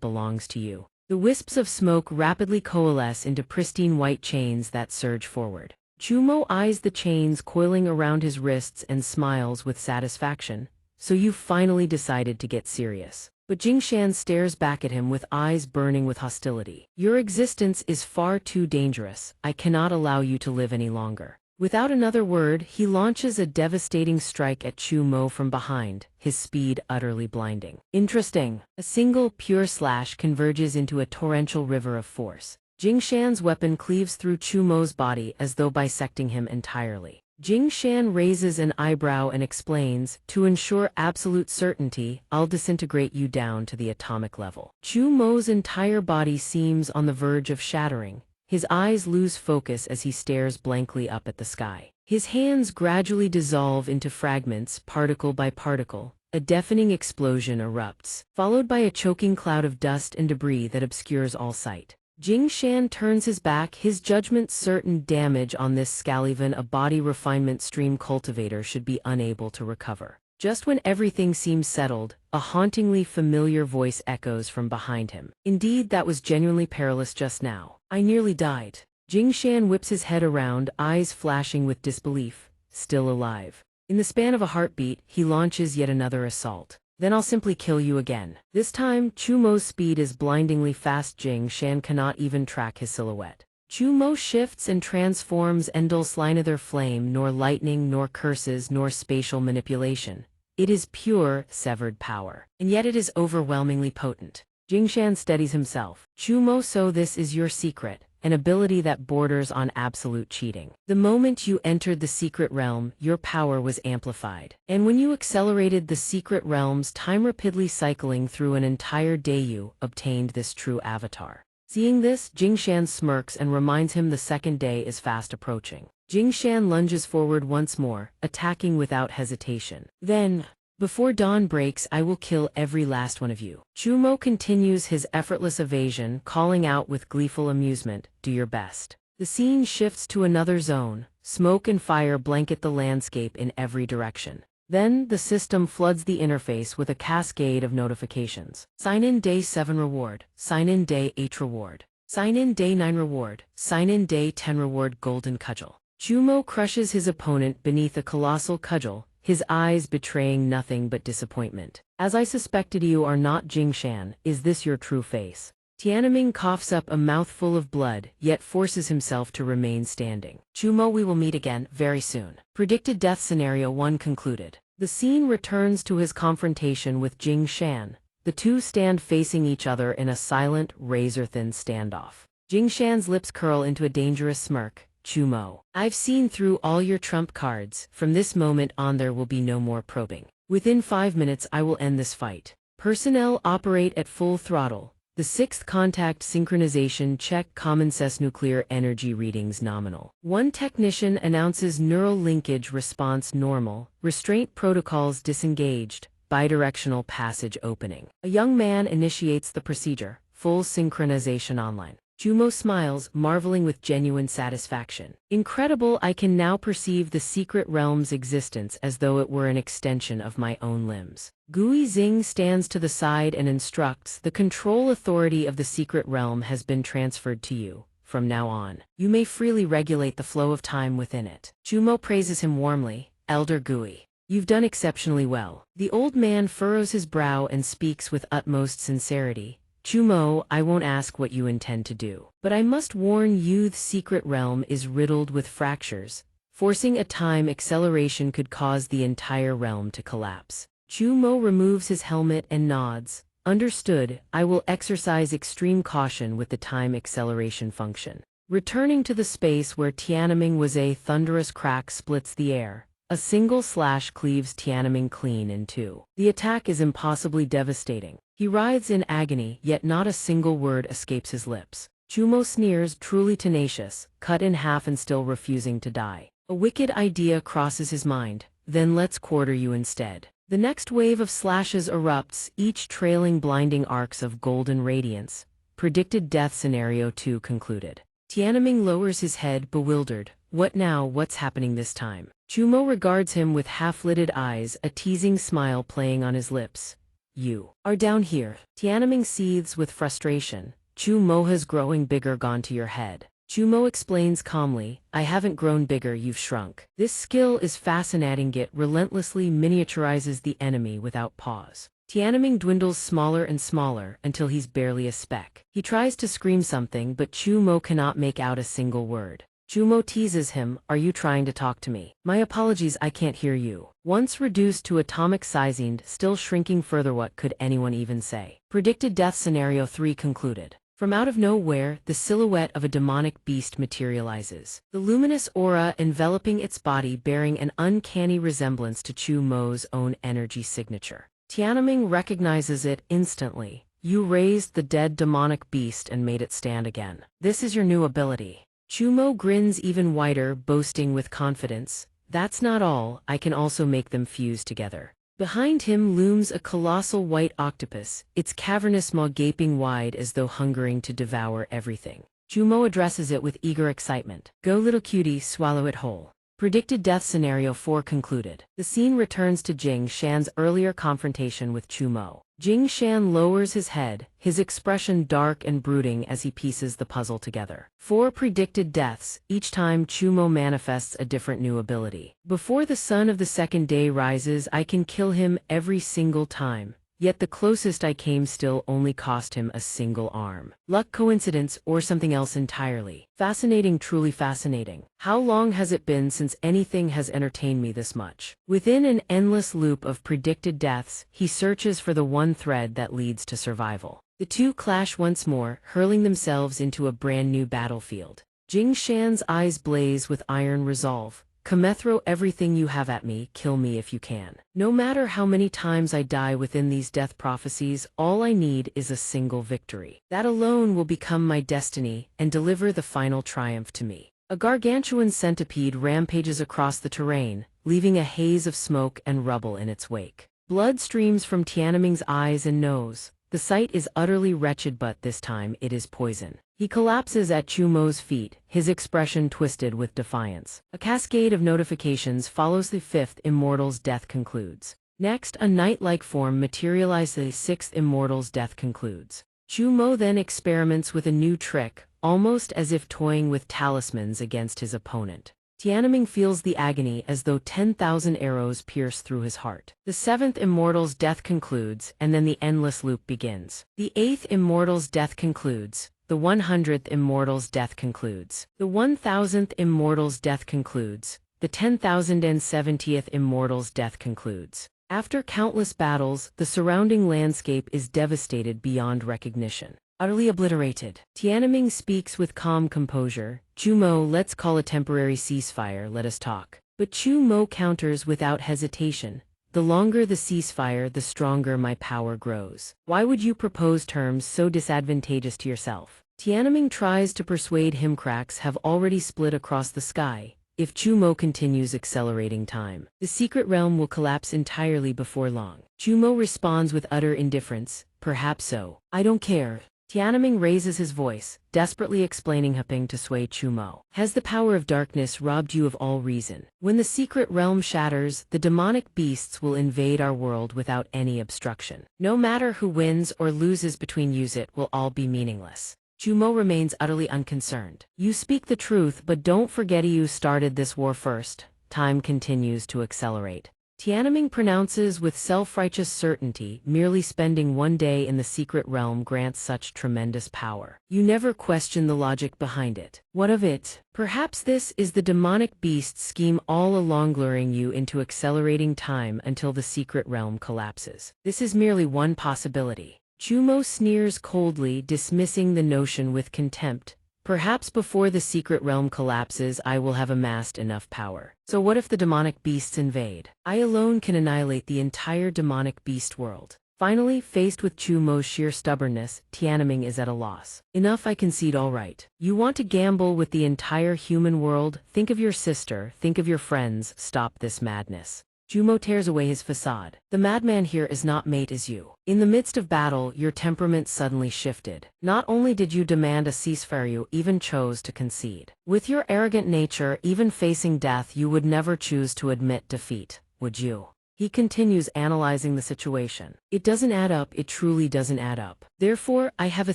belongs to you. The wisps of smoke rapidly coalesce into pristine white chains that surge forward. Chumo eyes the chains coiling around his wrists and smiles with satisfaction. So you finally decided to get serious. But Jingshan stares back at him with eyes burning with hostility. Your existence is far too dangerous. I cannot allow you to live any longer. Without another word, he launches a devastating strike at Chu Mo from behind, his speed utterly blinding. Interesting. A single pure slash converges into a torrential river of force. Jingshan's weapon cleaves through Chu Mo's body as though bisecting him entirely. Jingshan raises an eyebrow and explains, to ensure absolute certainty, I'll disintegrate you down to the atomic level. Chu Mo's entire body seems on the verge of shattering. His eyes lose focus as he stares blankly up at the sky. His hands gradually dissolve into fragments, particle by particle. A deafening explosion erupts, followed by a choking cloud of dust and debris that obscures all sight. Jingshan turns his back, his judgment certain damage on this Scallivan, a body refinement stream cultivator, should be unable to recover. Just when everything seems settled, a hauntingly familiar voice echoes from behind him. Indeed, that was genuinely perilous just now. I nearly died. Jingshan whips his head around, eyes flashing with disbelief. Still alive. In the span of a heartbeat, he launches yet another assault. Then I'll simply kill you again. This time, Chu Mo's speed is blindingly fast. Jingshan cannot even track his silhouette. Chu Mo shifts and transforms, Endul's neither flame nor lightning nor curses nor spatial manipulation. It is pure, severed power. And yet it is overwhelmingly potent. Jingshan steadies himself. Chu Mo, so this is your secret, an ability that borders on absolute cheating. The moment you entered the secret realm, your power was amplified. And when you accelerated the secret realm's time, rapidly cycling through an entire day, you obtained this true avatar. Seeing this, Jingshan smirks and reminds him the second day is fast approaching. Jingshan lunges forward once more, attacking without hesitation. Then, before dawn breaks, I will kill every last one of you. Chu Mo continues his effortless evasion, calling out with gleeful amusement, do your best. The scene shifts to another zone. Smoke and fire blanket the landscape in every direction. Then, the system floods the interface with a cascade of notifications. Sign in day 7 reward. Sign in day 8 reward. Sign in day 9 reward. Sign in day 10 reward. Golden cudgel. Chu Mo crushes his opponent beneath a colossal cudgel, his eyes betraying nothing but disappointment. As I suspected, you are not Jingshan. Is this your true face? Tianming coughs up a mouthful of blood, yet forces himself to remain standing. Chu Mo, we will meet again, very soon. Predicted death scenario 1 concluded. The scene returns to his confrontation with Jingshan. The two stand facing each other in a silent, razor-thin standoff. Jingshan's lips curl into a dangerous smirk. Chu Mo, I've seen through all your trump cards. From this moment on there will be no more probing. Within 5 minutes I will end this fight. Personnel operate at full throttle. The 6th contact synchronization check, common sense nuclear energy readings nominal. One technician announces neural linkage response normal, restraint protocols disengaged, bidirectional passage opening. A young man initiates the procedure, full synchronization online. Chu Mo smiles, marveling with genuine satisfaction. Incredible, I can now perceive the secret realm's existence as though it were an extension of my own limbs. Gui Xing stands to the side and instructs, the control authority of the secret realm has been transferred to you. From now on, you may freely regulate the flow of time within it. Chu Mo praises him warmly, Elder Gui. You've done exceptionally well. The old man furrows his brow and speaks with utmost sincerity. Chu Mo, I won't ask what you intend to do. But I must warn you, the secret realm is riddled with fractures. Forcing a time acceleration could cause the entire realm to collapse. Chu Mo removes his helmet and nods. Understood, I will exercise extreme caution with the time acceleration function. Returning to the space where Tianming was, a thunderous crack splits the air. A single slash cleaves Tianming clean in two. The attack is impossibly devastating. He writhes in agony, yet not a single word escapes his lips. Chu Mo sneers, truly tenacious, cut in half and still refusing to die. A wicked idea crosses his mind, then let's quarter you instead. The next wave of slashes erupts, each trailing blinding arcs of golden radiance. Predicted death scenario 2 concluded. Tianming lowers his head, bewildered. What now? What's happening this time? Chu Mo regards him with half-lidded eyes, a teasing smile playing on his lips. You are down here. Tianming seethes with frustration. Chu Mo, has growing bigger gone to your head? Chu Mo explains calmly, I haven't grown bigger, you've shrunk. This skill is fascinating. It relentlessly miniaturizes the enemy without pause. Tianming dwindles smaller and smaller until he's barely a speck. He tries to scream something, but Chu Mo cannot make out a single word. Chu Mo teases him, "Are you trying to talk to me?" "My apologies, I can't hear you." Once reduced to atomic sizing, still shrinking further, what could anyone even say? Predicted death scenario 3 concluded. From out of nowhere, the silhouette of a demonic beast materializes. The luminous aura enveloping its body bearing an uncanny resemblance to Chu Mo's own energy signature. Tianming recognizes it instantly. "You raised the dead demonic beast and made it stand again. This is your new ability." Chu Mo grins even wider, boasting with confidence, "That's not all, I can also make them fuse together." Behind him looms a colossal white octopus, its cavernous maw gaping wide as though hungering to devour everything. Chu Mo addresses it with eager excitement. "Go little cutie, swallow it whole." Predicted death scenario 4 concluded. The scene returns to Jing Shan's earlier confrontation with Chu Mo. Jing Shan lowers his head, his expression dark and brooding as he pieces the puzzle together. 4 predicted deaths, each time Chu Mo manifests a different new ability. "Before the sun of the second day rises, I can kill him every single time. Yet the closest I came still only cost him a single arm. Luck, coincidence, or something else entirely? Fascinating, truly fascinating. How long has it been since anything has entertained me this much?" Within an endless loop of predicted deaths, he searches for the one thread that leads to survival. The two clash once more, hurling themselves into a brand new battlefield. Jing Shan's eyes blaze with iron resolve. "Come, throw everything you have at me, kill me if you can. No matter how many times I die within these death prophecies, all I need is a single victory. That alone will become my destiny and deliver the final triumph to me." A gargantuan centipede rampages across the terrain, leaving a haze of smoke and rubble in its wake. Blood streams from Tianming's eyes and nose. The sight is utterly wretched, but this time it is poison. He collapses at Chu Mo's feet, his expression twisted with defiance. A cascade of notifications follows. The 5th immortal's death concludes. Next, a knight-like form materializes. The 6th immortal's death concludes. Chu Mo then experiments with a new trick, almost as if toying with talismans against his opponent. Tianming feels the agony as though 10,000 arrows pierce through his heart. The 7th immortal's death concludes, and then the endless loop begins. The 8th immortal's death concludes. The 100th immortal's death concludes. The 1000th immortal's death concludes. The 10,070th immortal's death concludes. After countless battles, the surrounding landscape is devastated beyond recognition. Utterly obliterated. Tianming speaks with calm composure. "Chu Mo, let's call a temporary ceasefire, let us talk." But Chu Mo counters without hesitation. "The longer the ceasefire, the stronger my power grows. Why would you propose terms so disadvantageous to yourself?" Tianming tries to persuade him. Cracks have already split across the sky. If Chu Mo continues accelerating time, the secret realm will collapse entirely before long. Chu Mo responds with utter indifference. "Perhaps so. I don't care." Tianming raises his voice, desperately explaining, hoping to sway Chu Mo. "Has the power of darkness robbed you of all reason? When the secret realm shatters, the demonic beasts will invade our world without any obstruction. No matter who wins or loses between you, it will all be meaningless." Chu Mo remains utterly unconcerned. "You speak the truth, but don't forget you started this war first." Time continues to accelerate. Tianming pronounces with self-righteous certainty, merely spending one day in the secret realm grants such tremendous power. You never question the logic behind it. What of it? Perhaps this is the demonic beast's scheme all along, luring you into accelerating time until the secret realm collapses. This is merely one possibility. Chu Mo sneers coldly, dismissing the notion with contempt. "Perhaps before the secret realm collapses, I will have amassed enough power. So what if the demonic beasts invade? I alone can annihilate the entire demonic beast world." Finally, faced with Chu Mo's sheer stubbornness, Tianming is at a loss. "Enough, I concede, all right. You want to gamble with the entire human world? Think of your sister, think of your friends, stop this madness." Chu Mo tears away his facade. "The madman here is not mate as you. In the midst of battle, your temperament suddenly shifted. Not only did you demand a ceasefire, you even chose to concede. With your arrogant nature, even facing death, you would never choose to admit defeat, would you?" He continues, analyzing the situation. "It doesn't add up, it truly doesn't add up. Therefore, I have a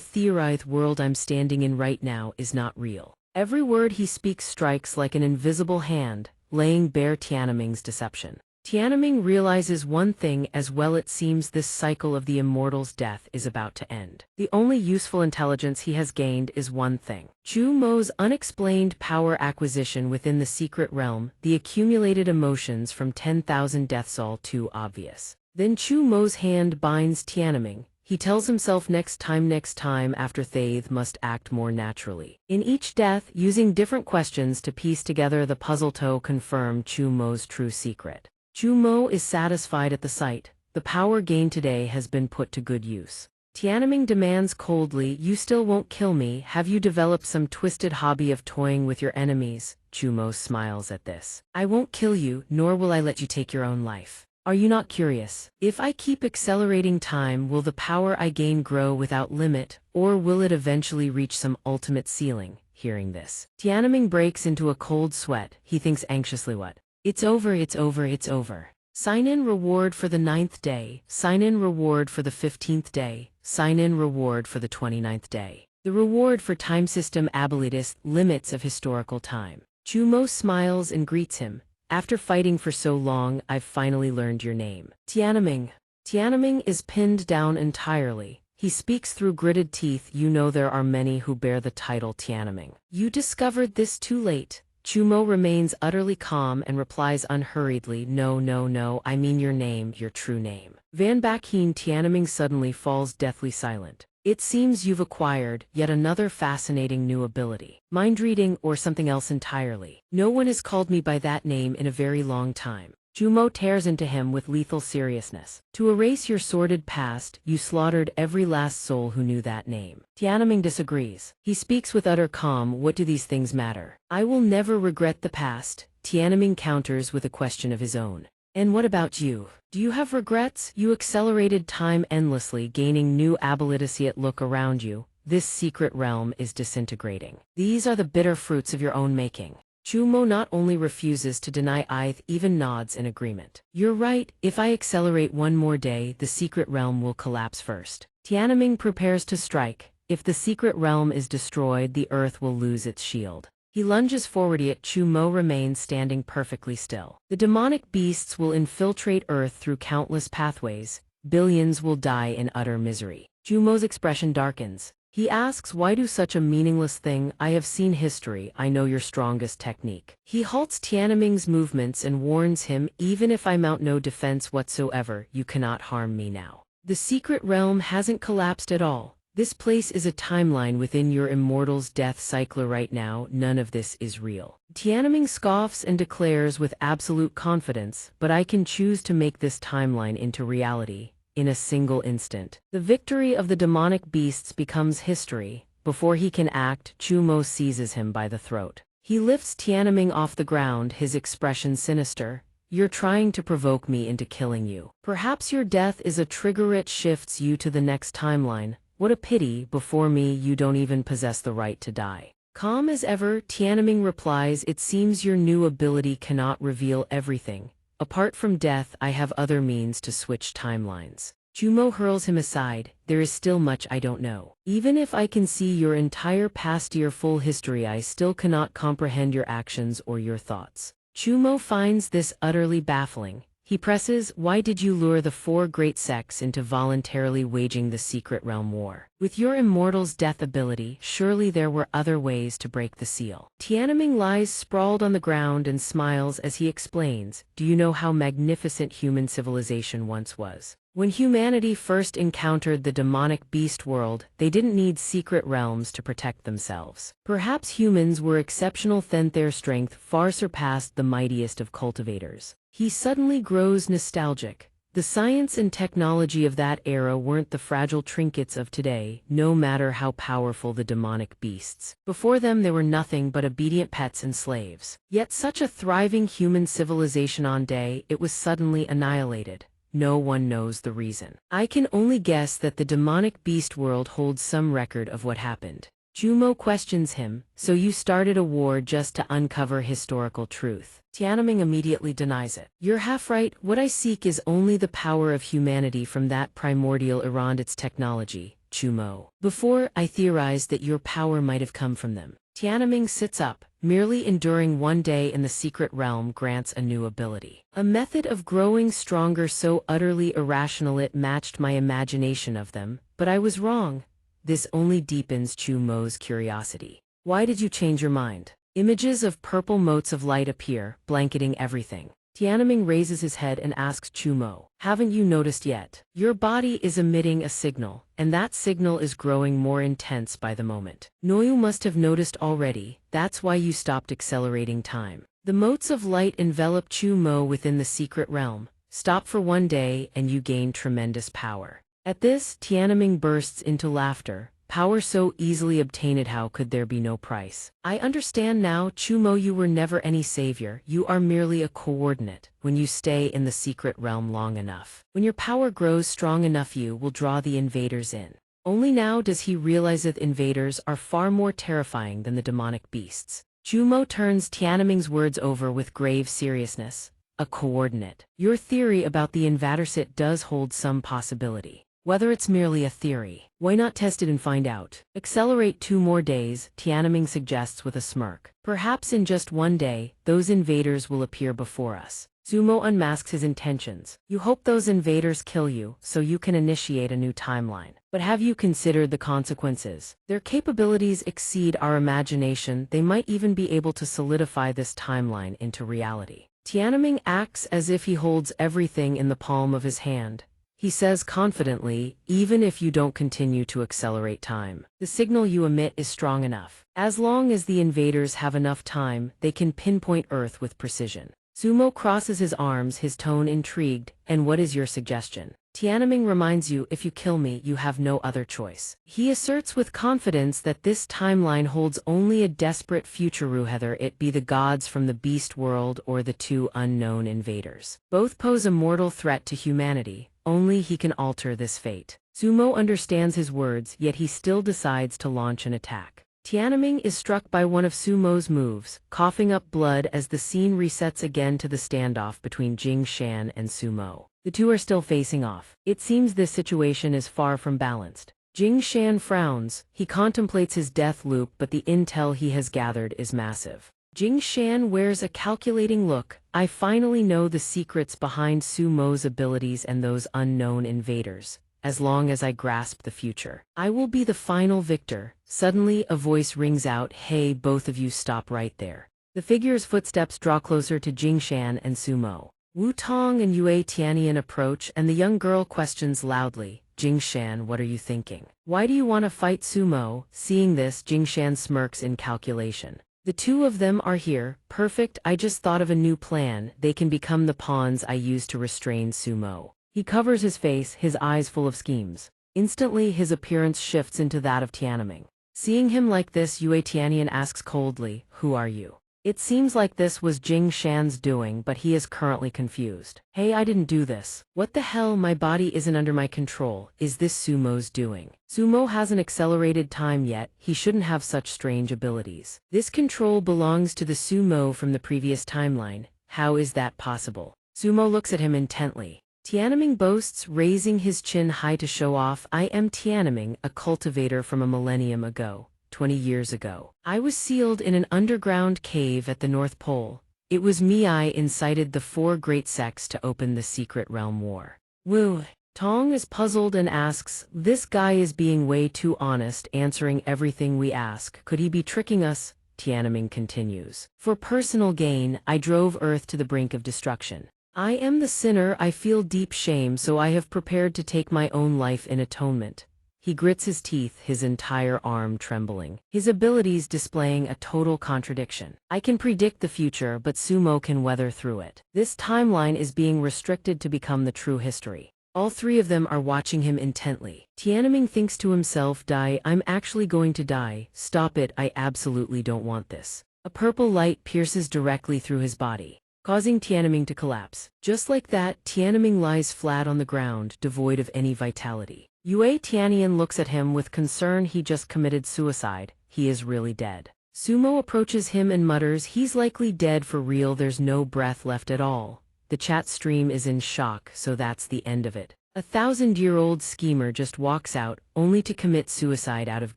theory: the world I'm standing in right now is not real." Every word he speaks strikes like an invisible hand, laying bare Tianming's deception. Tianming realizes one thing as well: it seems this cycle of the immortal's death is about to end. The only useful intelligence he has gained is one thing: Chu Mo's unexplained power acquisition within the secret realm, the accumulated emotions from 10,000 deaths, all too obvious. Then Chu Mo's hand binds Tianming. He tells himself next time after Thaith must act more naturally. In each death, using different questions to piece together the puzzle to confirm Chu Mo's true secret. Chu Mo is satisfied at the sight. The power gained today has been put to good use. Tianming demands coldly, "You still won't kill me? Have you developed some twisted hobby of toying with your enemies?" Chu Mo smiles at this. "I won't kill you, nor will I let you take your own life. Are you not curious? If I keep accelerating time, will the power I gain grow without limit, or will it eventually reach some ultimate ceiling?" Hearing this, Tianming breaks into a cold sweat. He thinks anxiously, "What? It's over, it's over, it's over. Sign-in reward for the 9th day, sign-in reward for the 15th day, sign-in reward for the 29th day. The reward for time system abilities, limits of historical time." Chu Mo smiles and greets him. "After fighting for so long, I've finally learned your name. Tianming." Tianming is pinned down entirely. He speaks through gritted teeth. "You know, there are many who bear the title Tianming. You discovered this too late." Chu Mo remains utterly calm and replies unhurriedly, "No, no, no, I mean your name, your true name." Van Bakheen. Tianming suddenly falls deathly silent. "It seems you've acquired yet another fascinating new ability. Mind reading, or something else entirely. No one has called me by that name in a very long time." Chu Mo tears into him with lethal seriousness. "To erase your sordid past, you slaughtered every last soul who knew that name." Tianming disagrees. He speaks with utter calm. "What do these things matter? I will never regret the past." Tianming counters with a question of his own. "And what about you? Do you have regrets? You accelerated time endlessly, gaining new abilities, yet look around you. This secret realm is disintegrating. These are the bitter fruits of your own making." Chu Mo not only refuses to deny, even nods in agreement. "You're right. If I accelerate one more day, the secret realm will collapse first." Tianming prepares to strike. "If the secret realm is destroyed, the earth will lose its shield." He lunges forward, yet Chu Mo remains standing perfectly still. "The demonic beasts will infiltrate Earth through countless pathways. Billions will die in utter misery." Chu Mo's expression darkens. He asks, "Why do such a meaningless thing? I have seen history. I know your strongest technique." He halts Tianming's movements and warns him, "Even if I mount no defense whatsoever, you cannot harm me now. The secret realm hasn't collapsed at all. This place is a timeline within your immortal's death cycle right now. None of this is real." Tianming scoffs and declares with absolute confidence, "But I can choose to make this timeline into reality. In a single instant, the victory of the demonic beasts becomes history." Before he can act, Chu Mo seizes him by the throat. He lifts Tianming off the ground, his expression sinister. "You're trying to provoke me into killing you. Perhaps your death is a trigger it shifts you to the next timeline. What a pity, before me you don't even possess the right to die." Calm as ever, Tianming replies, "It seems your new ability cannot reveal everything. Apart from death, I have other means to switch timelines." Chu Mo hurls him aside. "There is still much I don't know. Even if I can see your entire past, your full history, I still cannot comprehend your actions or your thoughts." Chu Mo finds this utterly baffling. He presses, "Why did you lure the 4 great sects into voluntarily waging the secret realm war? With your immortal's death ability, surely there were other ways to break the seal." Tianming lies sprawled on the ground and smiles as he explains, "Do you know how magnificent human civilization once was? When humanity first encountered the demonic beast world, they didn't need secret realms to protect themselves. Perhaps humans were exceptional, then their strength far surpassed the mightiest of cultivators." He suddenly grows nostalgic. The science and technology of that era weren't the fragile trinkets of today, no matter how powerful the demonic beasts. Before them there were nothing but obedient pets and slaves. Yet such a thriving human civilization on day, it was suddenly annihilated. No one knows the reason. I can only guess that the demonic beast world holds some record of what happened. Chu Mo questions him, "So you started a war just to uncover historical truth?" Tianming immediately denies it. "You're half right. What I seek is only the power of humanity from that primordial around its technology, Chu Mo. Before, I theorized that your power might have come from them." Tianming sits up. merely enduring one day in the secret realm grants a new ability. A method of growing stronger so utterly irrational it matched my imagination of them, but I was wrong. This only deepens Chu Mo's curiosity. Why did you change your mind? Images of purple motes of light appear, blanketing everything. Tianming raises his head and asks Chu Mo, haven't you noticed yet? Your body is emitting a signal, and that signal is growing more intense by the moment. Noyu must have noticed already, that's why you stopped accelerating time. The motes of light envelop Chu Mo within the secret realm. Stop for one day and you gain tremendous power. At this, Tianming bursts into laughter. Power so easily obtained, how could there be no price? I understand now, Chu Mo, you were never any savior, you are merely a coordinate. When you stay in the secret realm long enough, when your power grows strong enough, you will draw the invaders in. Only now does he realize that invaders are far more terrifying than the demonic beasts. Chu Mo turns Tianming's words over with grave seriousness. A coordinate. Your theory about the invadersit does hold some possibility. Whether it's merely a theory, why not test it and find out? Accelerate 2 more days, Tianming suggests with a smirk. Perhaps in just one day, those invaders will appear before us. Zumo unmasks his intentions. You hope those invaders kill you, so you can initiate a new timeline. But have you considered the consequences? Their capabilities exceed our imagination. They might even be able to solidify this timeline into reality. Tianming acts as if he holds everything in the palm of his hand. He says confidently, even if you don't continue to accelerate time, the signal you emit is strong enough. As long as the invaders have enough time, they can pinpoint Earth with precision. Zumo crosses his arms, his tone intrigued. And what is your suggestion? Tianming reminds you, if you kill me, you have no other choice. He asserts with confidence that this timeline holds only a desperate future, whether it be the gods from the beast world or the 2 unknown invaders. Both pose a mortal threat to humanity. Only he can alter this fate. Zumo understands his words, yet he still decides to launch an attack. Tianming is struck by one of Sumo's moves, coughing up blood as the scene resets again to the standoff between Jing Shan and Sumo. The 2 are still facing off. It seems this situation is far from balanced. Jing Shan frowns. He contemplates his death loop, but the intel he has gathered is massive. Jing Shan wears a calculating look. I finally know the secrets behind Sumo's abilities and those unknown invaders. As long as I grasp the future, I will be the final victor. Suddenly, a voice rings out, hey, both of you stop right there. The figure's footsteps draw closer to Jing Shan and Sumo. Wu Tong and Yue Tianian approach, and the young girl questions loudly, Jing Shan, what are you thinking? Why do you want to fight Sumo? Seeing this, Jing Shan smirks in calculation. The 2 of them are here. Perfect, I just thought of a new plan. They can become the pawns I use to restrain Sumo. He covers his face, his eyes full of schemes. Instantly, his appearance shifts into that of Tianming. Seeing him like this, Yue Tianian asks coldly, who are you? It seems like this was Jing Shan's doing, but he is currently confused. Hey, I didn't do this. What the hell? My body isn't under my control. Is this Sumo's doing? Sumo hasn't accelerated time yet. He shouldn't have such strange abilities. This control belongs to the Sumo from the previous timeline. How is that possible? Sumo looks at him intently. Tianming boasts, raising his chin high to show off, I am Tianming, a cultivator from a millennium ago. 20 years ago, I was sealed in an underground cave at the North Pole. It was me I incited the 4 great sects to open the secret realm war. Wu Tong is puzzled and asks, this guy is being way too honest, answering everything we ask. Could he be tricking us? Tianming continues. For personal gain, I drove Earth to the brink of destruction. I am the sinner. I feel deep shame, so I have prepared to take my own life in atonement. He grits his teeth, his entire arm trembling, his abilities displaying a total contradiction. I can predict the future, but Sumo can weather through it. This timeline is being restricted to become the true history. All 3 of them are watching him intently. Tianming thinks to himself, die, I'm actually going to die. Stop it, I absolutely don't want this. A purple light pierces directly through his body, causing Tianming to collapse. Just like that, Tianming lies flat on the ground, devoid of any vitality. Yue Tianian looks at him with concern. He just committed suicide. He is really dead. Sumo approaches him and mutters, he's likely dead for real. There's no breath left at all. The chat stream is in shock, so that's the end of it. A 1,000-year-old schemer just walks out, only to commit suicide out of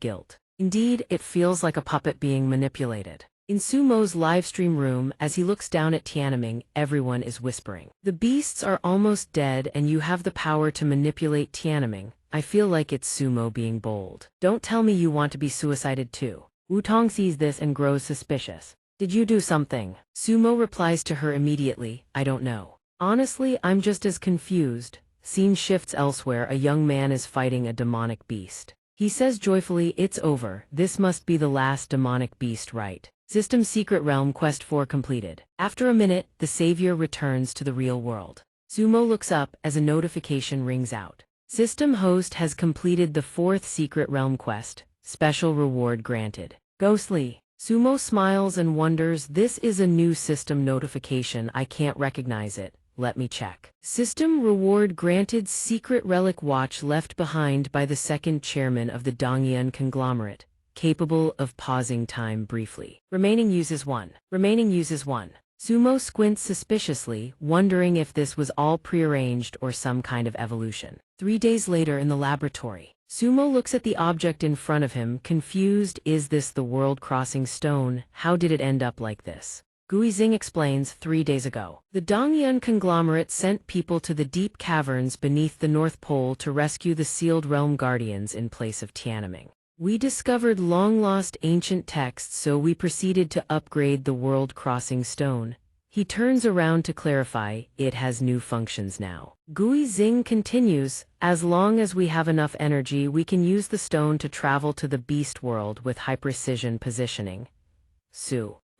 guilt. Indeed, it feels like a puppet being manipulated. In Sumo's livestream room, as he looks down at Tiananmen, everyone is whispering. The beasts are almost dead and you have the power to manipulate Tiananmen. I feel like it's Sumo being bold. Don't tell me you want to be suicided too. Wutong sees this and grows suspicious. Did you do something? Sumo replies to her immediately, I don't know. Honestly, I'm just as confused. Scene shifts elsewhere. A young man is fighting a demonic beast. He says joyfully, it's over. This must be the last demonic beast, right? System Secret Realm Quest 4 completed. After a minute, the savior returns to the real world. Sumo looks up as a notification rings out. System host has completed the 4th Secret Realm quest. Special reward granted. Ghostly. Sumo smiles and wonders, this is a new system notification. I can't recognize it. Let me check. System reward granted. Secret relic watch left behind by the second chairman of the Donghua conglomerate, capable of pausing time briefly. Remaining uses 1. Remaining uses 1. Sumo squints suspiciously, wondering if this was all prearranged or some kind of evolution. 3 days later in the laboratory, Sumo looks at the object in front of him, confused. Is this the world-crossing stone? How did it end up like this? Guizing explains, 3 days ago, the Donghua conglomerate sent people to the deep caverns beneath the North Pole to rescue the sealed realm guardians in place of Tiananmen. We discovered long-lost ancient texts, so we proceeded to upgrade the world-crossing stone. He turns around to clarify, it has new functions now. Guizing continues, as long as we have enough energy, we can use the stone to travel to the beast world with high-precision positioning.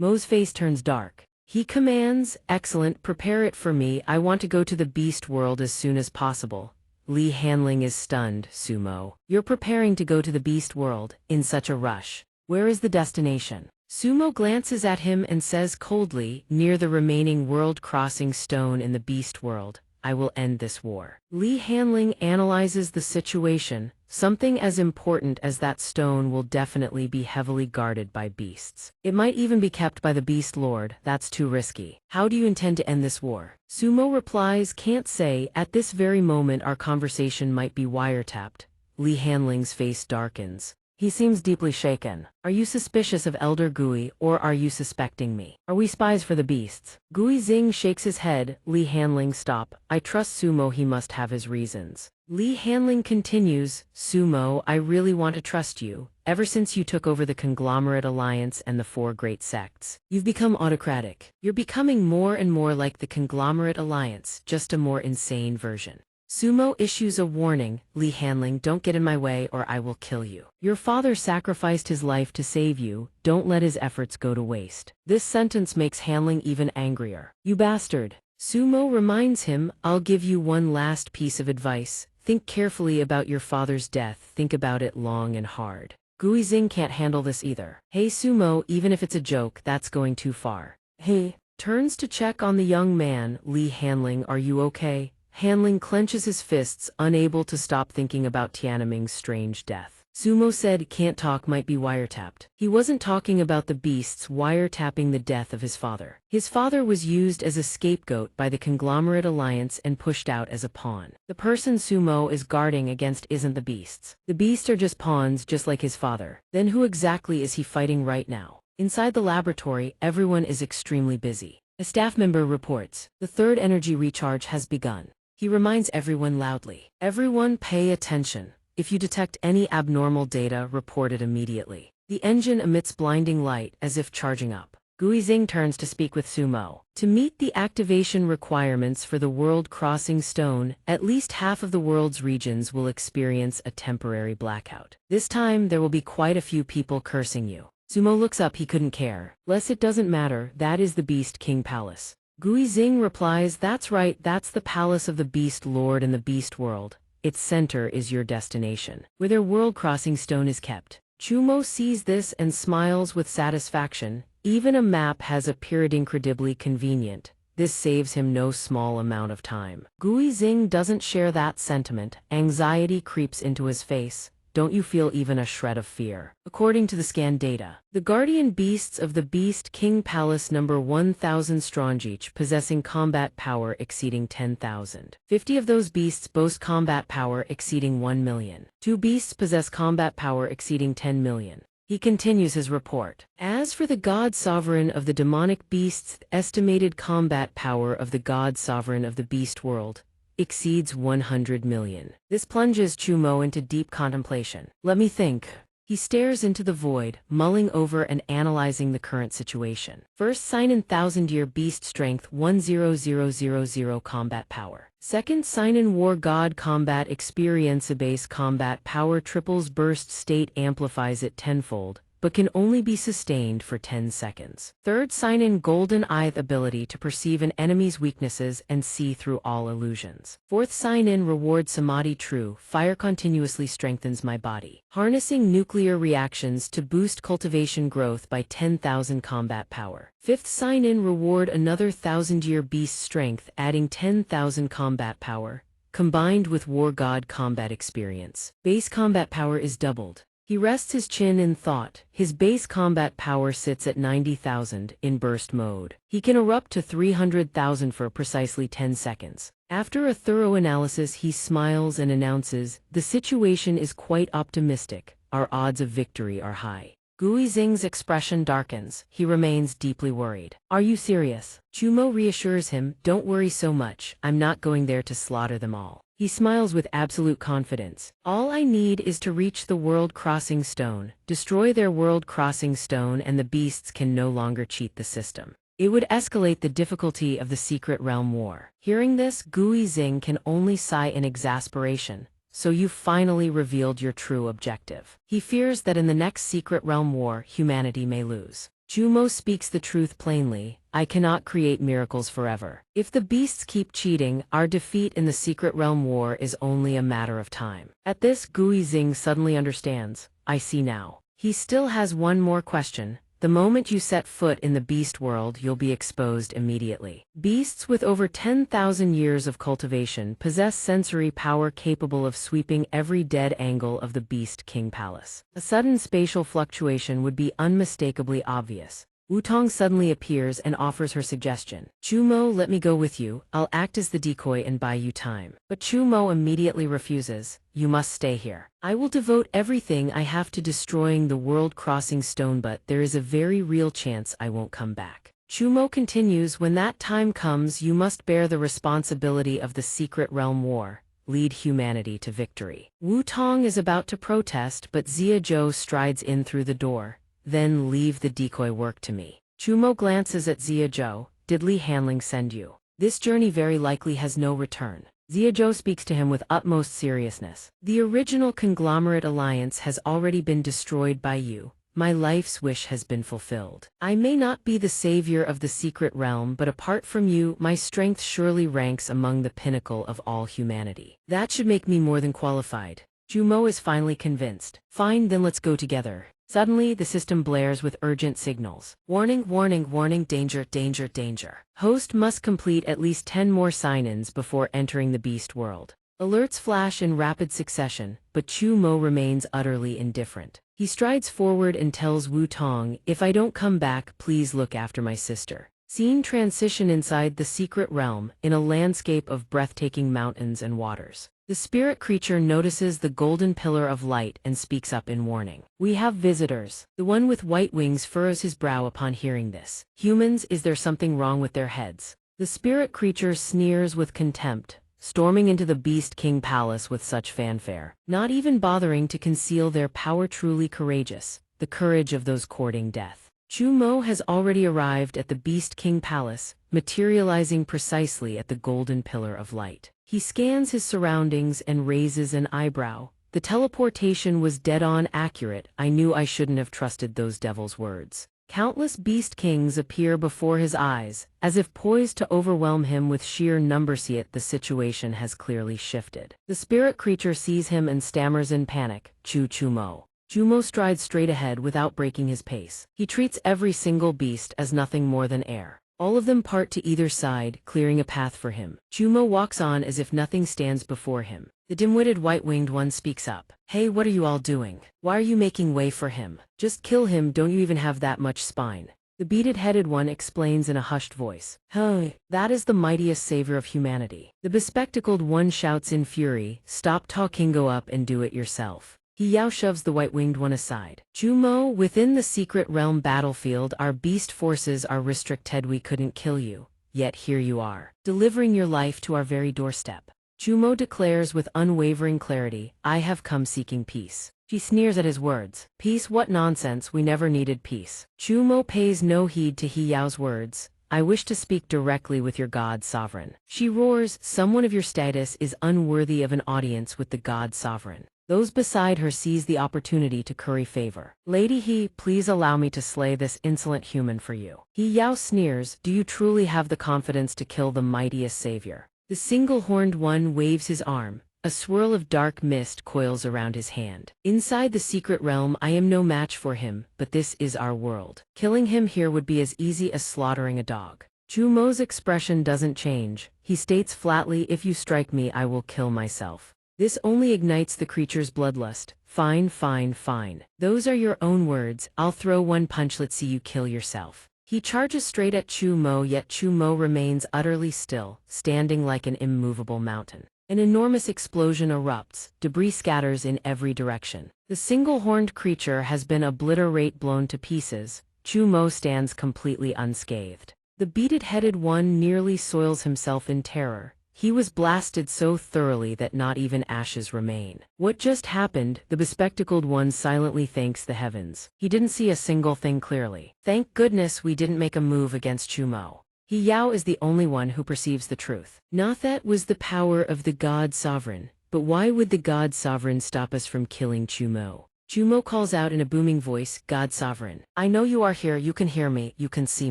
Mo's face turns dark. He commands, excellent, prepare it for me. I want to go to the beast world as soon as possible. Li Hanling is stunned. Sumo, you're preparing to go to the beast world, in such a rush. Where is the destination? Sumo glances at him and says coldly, near the remaining world-crossing stone in the beast world. I will end this war. Li Hanling analyzes the situation. Something as important as that stone will definitely be heavily guarded by beasts. It might even be kept by the beast lord. That's too risky. How do you intend to end this war? Sumo replies, can't say. At this very moment our conversation might be wiretapped. Li Hanling's face darkens. He seems deeply shaken. Are you suspicious of Elder Gui, or are you suspecting me? Are we spies for the beasts? Guizing shakes his head. Li Hanling, stop. I trust Sumo, he must have his reasons. Li Hanling continues, Sumo, I really want to trust you. Ever since you took over the conglomerate alliance and the 4 great sects, you've become autocratic. You're becoming more and more like the conglomerate alliance, just a more insane version. Sumo issues a warning, Li Hanling, don't get in my way or I will kill you. Your father sacrificed his life to save you, don't let his efforts go to waste. This sentence makes Hanling even angrier. You bastard. Sumo reminds him, I'll give you one last piece of advice. Think carefully about your father's death, think about it long and hard. Guizing can't handle this either. Hey Sumo, even if it's a joke, that's going too far. Hey, turns to check on the young man, Li Hanling, are you okay? Hanling clenches his fists, unable to stop thinking about Tiananmen's strange death. Sumo said can't talk might be wiretapped. He wasn't talking about the beasts wiretapping the death of his father. His father was used as a scapegoat by the conglomerate alliance and pushed out as a pawn. The person Sumo is guarding against isn't the beasts. The beasts are just pawns, just like his father. Then who exactly is he fighting right now? Inside the laboratory, everyone is extremely busy. A staff member reports, the 3rd energy recharge has begun. He reminds everyone loudly. Everyone pay attention. If you detect any abnormal data, report it immediately. The engine emits blinding light as if charging up. Guizing turns to speak with Sumo. To meet the activation requirements for the world-crossing stone, at least half of the world's regions will experience a temporary blackout. This time, there will be quite a few people cursing you. Sumo looks up, he couldn't care. Less it doesn't matter, that is the Beast King Palace. Guizing replies, that's right, that's the palace of the Beast Lord in the Beast World. Its center is your destination, where their world-crossing stone is kept. Sumo sees this and smiles with satisfaction. Even a map has appeared incredibly convenient. This saves him no small amount of time. Guizing doesn't share that sentiment. Anxiety creeps into his face. Don't you feel even a shred of fear? According to the scan data, the guardian beasts of the Beast King Palace number 1,000 strong, each possessing combat power exceeding 10,000. 50 of those beasts boast combat power exceeding 1 million. 2 beasts possess combat power exceeding 10 million. He continues his report. As for the God Sovereign of the demonic beasts, the estimated combat power of the God Sovereign of the beast world exceeds 100 million. This plunges Chumo into deep contemplation. Let me think. He stares into the void, mulling over and analyzing the current situation. First sign in thousand-year beast strength 10000 combat power. Second sign in war god combat experience base combat power triples burst state amplifies it tenfold, but can only be sustained for 10 seconds. Third sign in golden eye ability to perceive an enemy's weaknesses and see through all illusions. Fourth sign in reward samadhi true, fire continuously strengthens my body. Harnessing nuclear reactions to boost cultivation growth by 10,000 combat power. Fifth sign in reward another 1000-year beast strength adding 10,000 combat power, combined with war god combat experience. Base combat power is doubled. He rests his chin in thought. His base combat power sits at 90,000 in burst mode. He can erupt to 300,000 for precisely 10 seconds. After a thorough analysis, he smiles and announces, "The situation is quite optimistic. Our odds of victory are high." Gui Xing's expression darkens. He remains deeply worried. "Are you serious?" Chumo reassures him, "Don't worry so much. I'm not going there to slaughter them all." He smiles with absolute confidence. "All I need is to reach the World Crossing Stone, destroy their World Crossing Stone, and the beasts can no longer cheat the system. It would escalate the difficulty of the Secret Realm War." Hearing this, Gui Xing can only sigh in exasperation. "So you finally revealed your true objective." He fears that in the next Secret Realm War, humanity may lose. Chumo speaks the truth plainly. "I cannot create miracles forever. If the beasts keep cheating, our defeat in the Secret Realm War is only a matter of time." At this, Gui Xing suddenly understands. "I see now." He still has one more question. "The moment you set foot in the beast world, you'll be exposed immediately. Beasts with over 10,000 years of cultivation possess sensory power capable of sweeping every dead angle of the Beast King Palace. A sudden spatial fluctuation would be unmistakably obvious." Wutong suddenly appears and offers her suggestion. "Chumo, let me go with you. I'll act as the decoy and buy you time." But Chumo immediately refuses. "You must stay here. I will devote everything I have to destroying the World Crossing Stone, but there is a very real chance I won't come back." Chumo continues, "When that time comes, you must bear the responsibility of the Secret Realm War. Lead humanity to victory." Wutong is about to protest, but Xia Zhou strides in through the door. "Then leave the decoy work to me." Chumo glances at Xia Zhou. "Did Li Hanling send you? This journey very likely has no return." Xia Zhou speaks to him with utmost seriousness. "The original conglomerate alliance has already been destroyed by you. My life's wish has been fulfilled. I may not be the savior of the secret realm, but apart from you, my strength surely ranks among the pinnacle of all humanity. That should make me more than qualified." Chumo is finally convinced. "Fine, then let's go together." Suddenly, the system blares with urgent signals. "Warning, warning, warning, danger, danger, danger. Host must complete at least 10 more sign-ins before entering the beast world." Alerts flash in rapid succession, but Chumo remains utterly indifferent. He strides forward and tells Wu Tong, "If I don't come back, please look after my sister." Scene transition inside the secret realm, in a landscape of breathtaking mountains and waters. The spirit creature notices the golden pillar of light and speaks up in warning. "We have visitors." The one with white wings furrows his brow upon hearing this. "Humans, is there something wrong with their heads?" The spirit creature sneers with contempt, storming into the Beast King Palace with such fanfare, not even bothering to conceal their power. Truly courageous, the courage of those courting death. Chumo has already arrived at the Beast King Palace, materializing precisely at the golden pillar of light. He scans his surroundings and raises an eyebrow. The teleportation was dead-on accurate. I knew I shouldn't have trusted those devil's words. Countless beast kings appear before his eyes, as if poised to overwhelm him with sheer numbers. Yet the situation has clearly shifted. The spirit creature sees him and stammers in panic, Chumo. Chumo strides straight ahead without breaking his pace. He treats every single beast as nothing more than air. All of them part to either side, clearing a path for him. Chumo walks on as if nothing stands before him. The dim-witted white-winged one speaks up. "Hey, what are you all doing? Why are you making way for him? Just kill him, don't you even have that much spine?" The beaded-headed one explains in a hushed voice. "Huh, that is the mightiest savior of humanity." The bespectacled one shouts in fury, "Stop talking, go up and do it yourself." He Yao shoves the white-winged one aside. Chumo, within the secret realm battlefield, our beast forces are restricted. We couldn't kill you, yet here you are, delivering your life to our very doorstep. Chumo declares with unwavering clarity, I have come seeking peace. She sneers at his words. Peace? What nonsense, we never needed peace. Chumo pays no heed to He Yao's words. I wish to speak directly with your god sovereign. She roars, someone of your status is unworthy of an audience with the god sovereign. Those beside her seize the opportunity to curry favor. Lady He, please allow me to slay this insolent human for you. He Yao sneers, do you truly have the confidence to kill the mightiest savior? The single-horned one waves his arm. A swirl of dark mist coils around his hand. Inside the secret realm, I am no match for him, but this is our world. Killing him here would be as easy as slaughtering a dog. Chumo's expression doesn't change. He states flatly, if you strike me, I will kill myself. This only ignites the creature's bloodlust. Fine, fine, fine. Those are your own words. I'll throw one punch, let's see you kill yourself. He charges straight at Chumo, yet Chumo remains utterly still, standing like an immovable mountain. An enormous explosion erupts, debris scatters in every direction. The single-horned creature has been obliterated, blown to pieces. Chumo stands completely unscathed. The beaded-headed one nearly soils himself in terror. He was blasted so thoroughly that not even ashes remain. What just happened? The bespectacled one silently thanks the heavens. He didn't see a single thing clearly. Thank goodness we didn't make a move against Chumo. He Yao is the only one who perceives the truth. Not that was the power of the god sovereign, but why would the god sovereign stop us from killing Chumo? Chumo calls out in a booming voice, God sovereign, I know you are here, you can hear me, you can see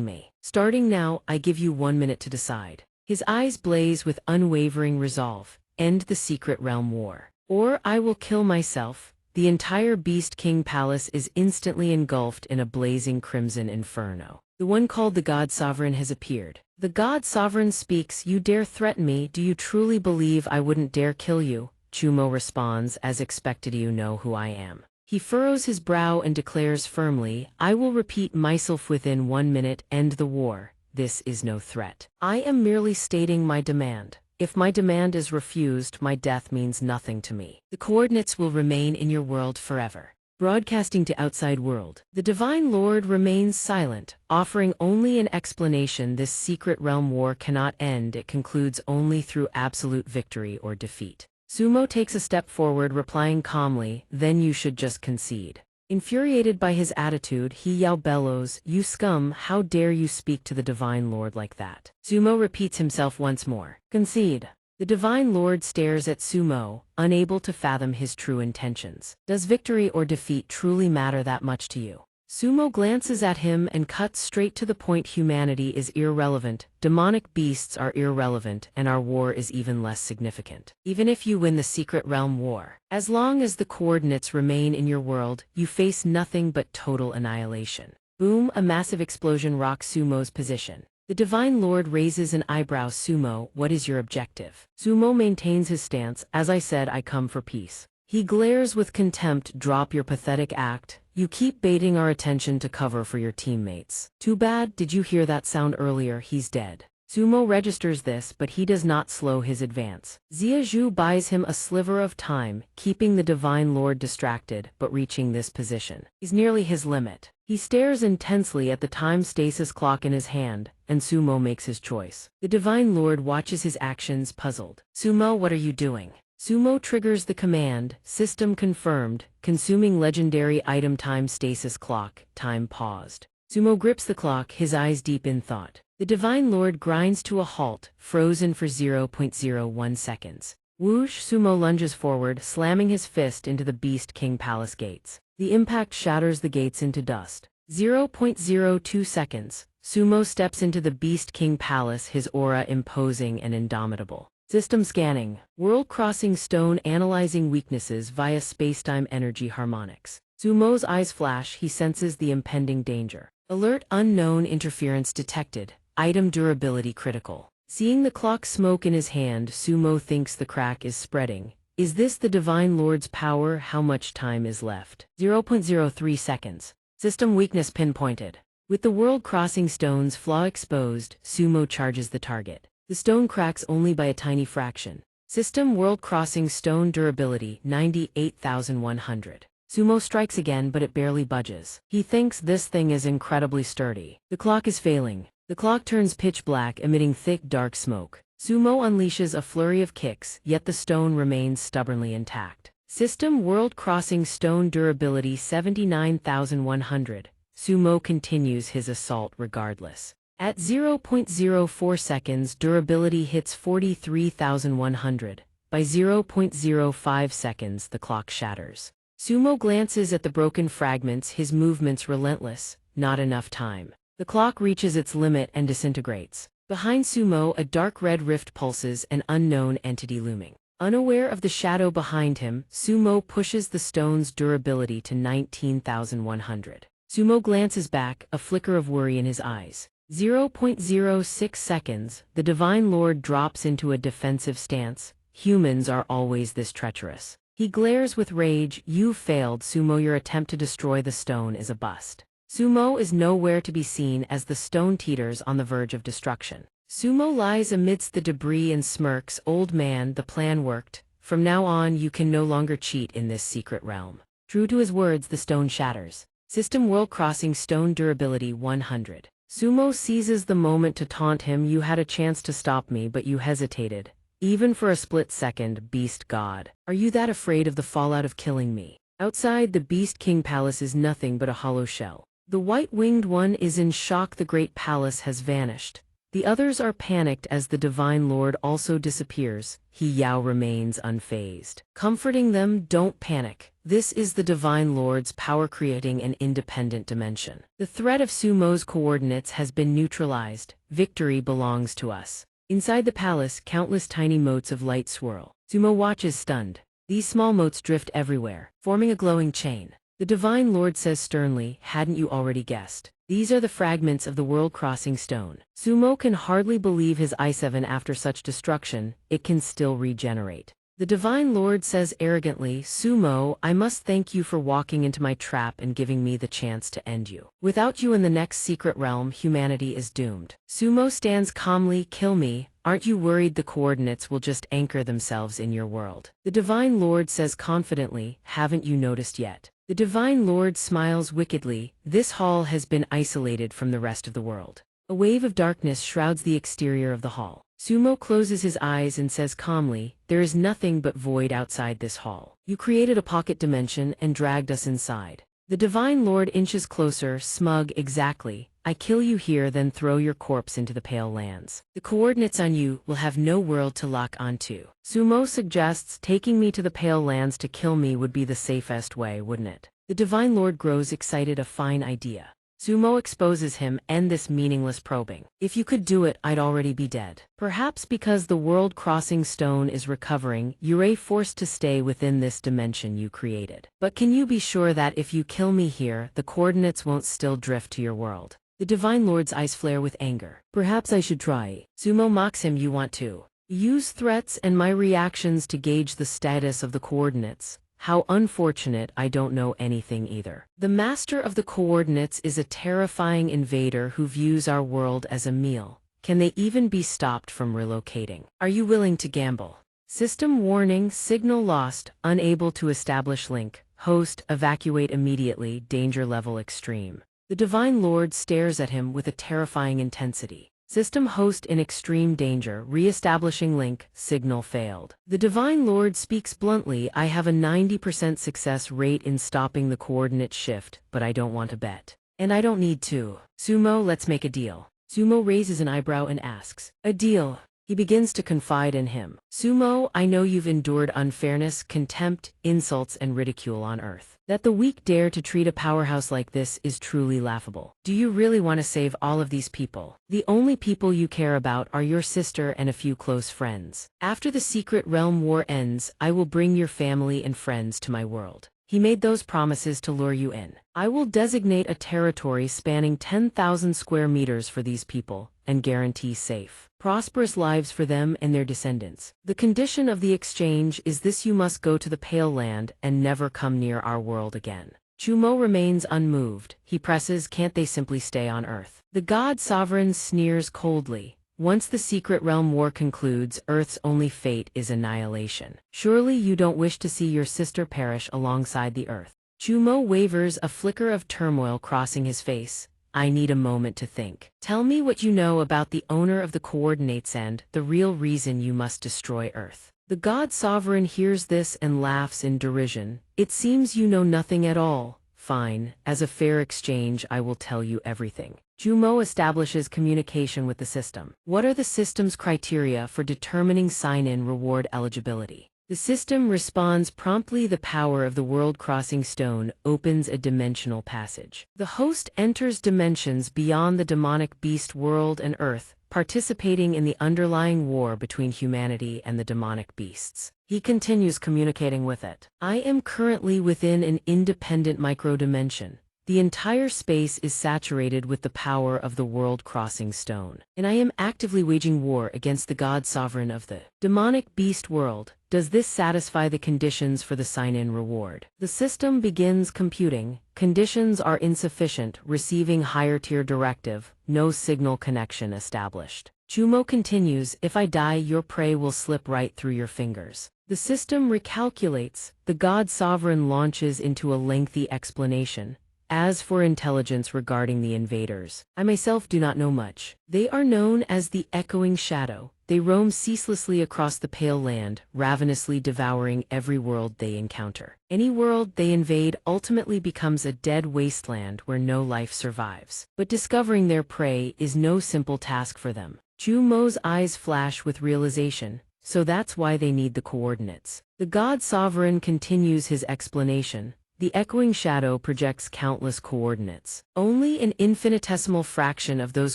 me. Starting now, I give you 1 minute to decide. His eyes blaze with unwavering resolve. End the secret realm war. Or I will kill myself. The entire Beast King Palace is instantly engulfed in a blazing crimson inferno. The one called the God Sovereign has appeared. The God Sovereign speaks, you dare threaten me, do you truly believe I wouldn't dare kill you? Chumo responds, as expected, you know who I am. He furrows his brow and declares firmly, I will repeat myself within 1 minute, end the war. This is no threat. I am merely stating my demand. If my demand is refused, my death means nothing to me. The coordinates will remain in your world forever. Broadcasting to outside world. The Divine Lord remains silent, offering only an explanation. This secret realm war cannot end. It concludes only through absolute victory or defeat. Sumo takes a step forward, replying calmly, then you should just concede. Infuriated by his attitude, He Yao bellows, you scum, how dare you speak to the Divine Lord like that? Sumo repeats himself once more. Concede. The Divine Lord stares at Sumo, unable to fathom his true intentions. Does victory or defeat truly matter that much to you? Sumo glances at him and cuts straight to the point. Humanity is irrelevant, demonic beasts are irrelevant, and our war is even less significant. Even if you win the secret realm war, as long as the coordinates remain in your world, you face nothing but total annihilation. Boom! A massive explosion rocks Sumo's position. The Divine Lord raises an eyebrow. Sumo, what is your objective? Sumo maintains his stance, as I said, I come for peace. He glares with contempt, drop your pathetic act. You keep baiting our attention to cover for your teammates. Too bad, did you hear that sound earlier? He's dead. Sumo registers this, but he does not slow his advance. Xia Zhu buys him a sliver of time, keeping the Divine Lord distracted, but reaching this position is nearly his limit. He stares intensely at the time stasis clock in his hand, and Sumo makes his choice. The Divine Lord watches his actions, puzzled. Sumo, what are you doing? Sumo triggers the command, system confirmed, consuming legendary item time stasis clock, time paused. Sumo grips the clock, his eyes deep in thought. The Divine Lord grinds to a halt, frozen for 0.01 seconds. Whoosh! Sumo lunges forward, slamming his fist into the Beast King Palace gates. The impact shatters the gates into dust. 0.02 seconds. Sumo steps into the Beast King Palace, his aura imposing and indomitable. System scanning. World crossing stone analyzing weaknesses via spacetime energy harmonics. Sumo's eyes flash, he senses the impending danger. Alert, unknown interference detected. Item durability critical. Seeing the clock smoke in his hand, Sumo thinks the crack is spreading. Is this the Divine Lord's power? How much time is left? 0.03 seconds. System weakness pinpointed. With the world crossing stone's flaw exposed, Sumo charges the target. The stone cracks only by a tiny fraction. System World Crossing Stone Durability 98,100. Sumo strikes again, but it barely budges. He thinks this thing is incredibly sturdy. The clock is failing. The clock turns pitch black, emitting thick, dark smoke. Sumo unleashes a flurry of kicks, yet the stone remains stubbornly intact. System World Crossing Stone Durability 79,100. Sumo continues his assault regardless. At 0.04 seconds, durability hits 43,100. By 0.05 seconds, the clock shatters. Sumo glances at the broken fragments, his movements relentless. Not enough time. The clock reaches its limit and disintegrates. Behind Sumo, a dark red rift pulses, an unknown entity looming. Unaware of the shadow behind him, Sumo pushes the stone's durability to 19,100. Sumo glances back, a flicker of worry in his eyes. 0.06 seconds, the Divine Lord drops into a defensive stance. Humans are always this treacherous. He glares with rage. "You've failed, Sumo. Your attempt to destroy the stone is a bust." Sumo is nowhere to be seen as the stone teeters on the verge of destruction. Sumo lies amidst the debris and smirks. "Old man, the plan worked. From now on you can no longer cheat in this secret realm." True to his words, the stone shatters. System World Crossing Stone Durability 100. Sumo seizes the moment to taunt him. "You had a chance to stop me, but you hesitated. Even for a split second, Beast God. Are you that afraid of the fallout of killing me?" Outside, the Beast King Palace is nothing but a hollow shell. The white-winged one is in shock. The great palace has vanished. The others are panicked as the Divine Lord also disappears. Yao remains unfazed. Comforting them, "Don't panic. This is the Divine Lord's power creating an independent dimension. The threat of Sumo's coordinates has been neutralized. Victory belongs to us." Inside the palace, countless tiny motes of light swirl. Sumo watches stunned. These small motes drift everywhere, forming a glowing chain. The Divine Lord says sternly, "Hadn't you already guessed? These are the fragments of the world-crossing stone." Sumo can hardly believe his i7 after such destruction. It can still regenerate. The Divine Lord says arrogantly, "Sumo, I must thank you for walking into my trap and giving me the chance to end you. Without you in the next secret realm, humanity is doomed." Sumo stands calmly. "Kill me. Aren't you worried the coordinates will just anchor themselves in your world?" The Divine Lord says confidently, "Haven't you noticed yet?" The Divine Lord smiles wickedly. "This hall has been isolated from the rest of the world." A wave of darkness shrouds the exterior of the hall. Sumo closes his eyes and says calmly, "There is nothing but void outside this hall. You created a pocket dimension and dragged us inside." The Divine Lord inches closer, smug. "Exactly. I kill you here, then throw your corpse into the Pale Lands. The coordinates on you will have no world to lock onto." Sumo suggests, "Taking me to the Pale Lands to kill me would be the safest way, wouldn't it?" The Divine Lord grows excited. "A fine idea." Sumo exposes him. "End this meaningless probing. If you could do it, I'd already be dead." Perhaps because the world-crossing stone is recovering, you're forced to stay within this dimension you created. "But can you be sure that if you kill me here, the coordinates won't still drift to your world?" The Divine Lord's eyes flare with anger. "Perhaps I should try." Sumo mocks him. "You want to use threats and my reactions to gauge the status of the coordinates? How unfortunate. I don't know anything either." The master of the coordinates is a terrifying invader who views our world as a meal. Can they even be stopped from relocating? Are you willing to gamble? System warning, signal lost, unable to establish link. Host, evacuate immediately, danger level extreme. The Divine Lord stares at him with a terrifying intensity. System host in extreme danger, re-establishing link, signal failed. The Divine Lord speaks bluntly, "I have a 90% success rate in stopping the coordinate shift, but I don't want to bet. And I don't need to. Sumo, let's make a deal." Sumo raises an eyebrow and asks, "A deal?" He begins to confide in him. "Sumo, I know you've endured unfairness, contempt, insults, and ridicule on Earth. That the weak dare to treat a powerhouse like this is truly laughable. Do you really want to save all of these people? The only people you care about are your sister and a few close friends. After the Secret Realm War ends, I will bring your family and friends to my world." He made those promises to lure you in. "I will designate a territory spanning 10,000 square meters for these people, and guarantee safe, prosperous lives for them and their descendants. The condition of the exchange is this: you must go to the Pale Land and never come near our world again." Sumo remains unmoved. He presses, "Can't they simply stay on Earth?" The god sovereign sneers coldly. Once the Secret Realm War concludes, Earth's only fate is annihilation. Surely you don't wish to see your sister perish alongside the Earth. Chumo wavers, a flicker of turmoil crossing his face. I need a moment to think. Tell me what you know about the owner of the coordinates and the real reason you must destroy Earth. The God Sovereign hears this and laughs in derision. It seems you know nothing at all. Fine, as a fair exchange I will tell you everything. Jumo establishes communication with the system. What are the system's criteria for determining sign-in reward eligibility? The system responds promptly. The power of the world-crossing stone opens a dimensional passage. The host enters dimensions beyond the demonic beast world and Earth, participating in the underlying war between humanity and the demonic beasts. He continues communicating with it. I am currently within an independent microdimension. The entire space is saturated with the power of the world-crossing stone, and I am actively waging war against the God Sovereign of the demonic beast world. Does this satisfy the conditions for the sign-in reward? The system begins computing. Conditions are insufficient. Receiving higher-tier directive. No signal connection established. Chumo continues, if I die, your prey will slip right through your fingers. The system recalculates. The God Sovereign launches into a lengthy explanation. As for intelligence regarding the invaders, I myself do not know much. They are known as the Echoing Shadow. They roam ceaselessly across the Pale Land, ravenously devouring every world they encounter. Any world they invade ultimately becomes a dead wasteland where no life survives. But discovering their prey is no simple task for them. Chu Mo's eyes flash with realization. So that's why they need the coordinates. The God Sovereign continues his explanation. The Echoing Shadow projects countless coordinates. Only an infinitesimal fraction of those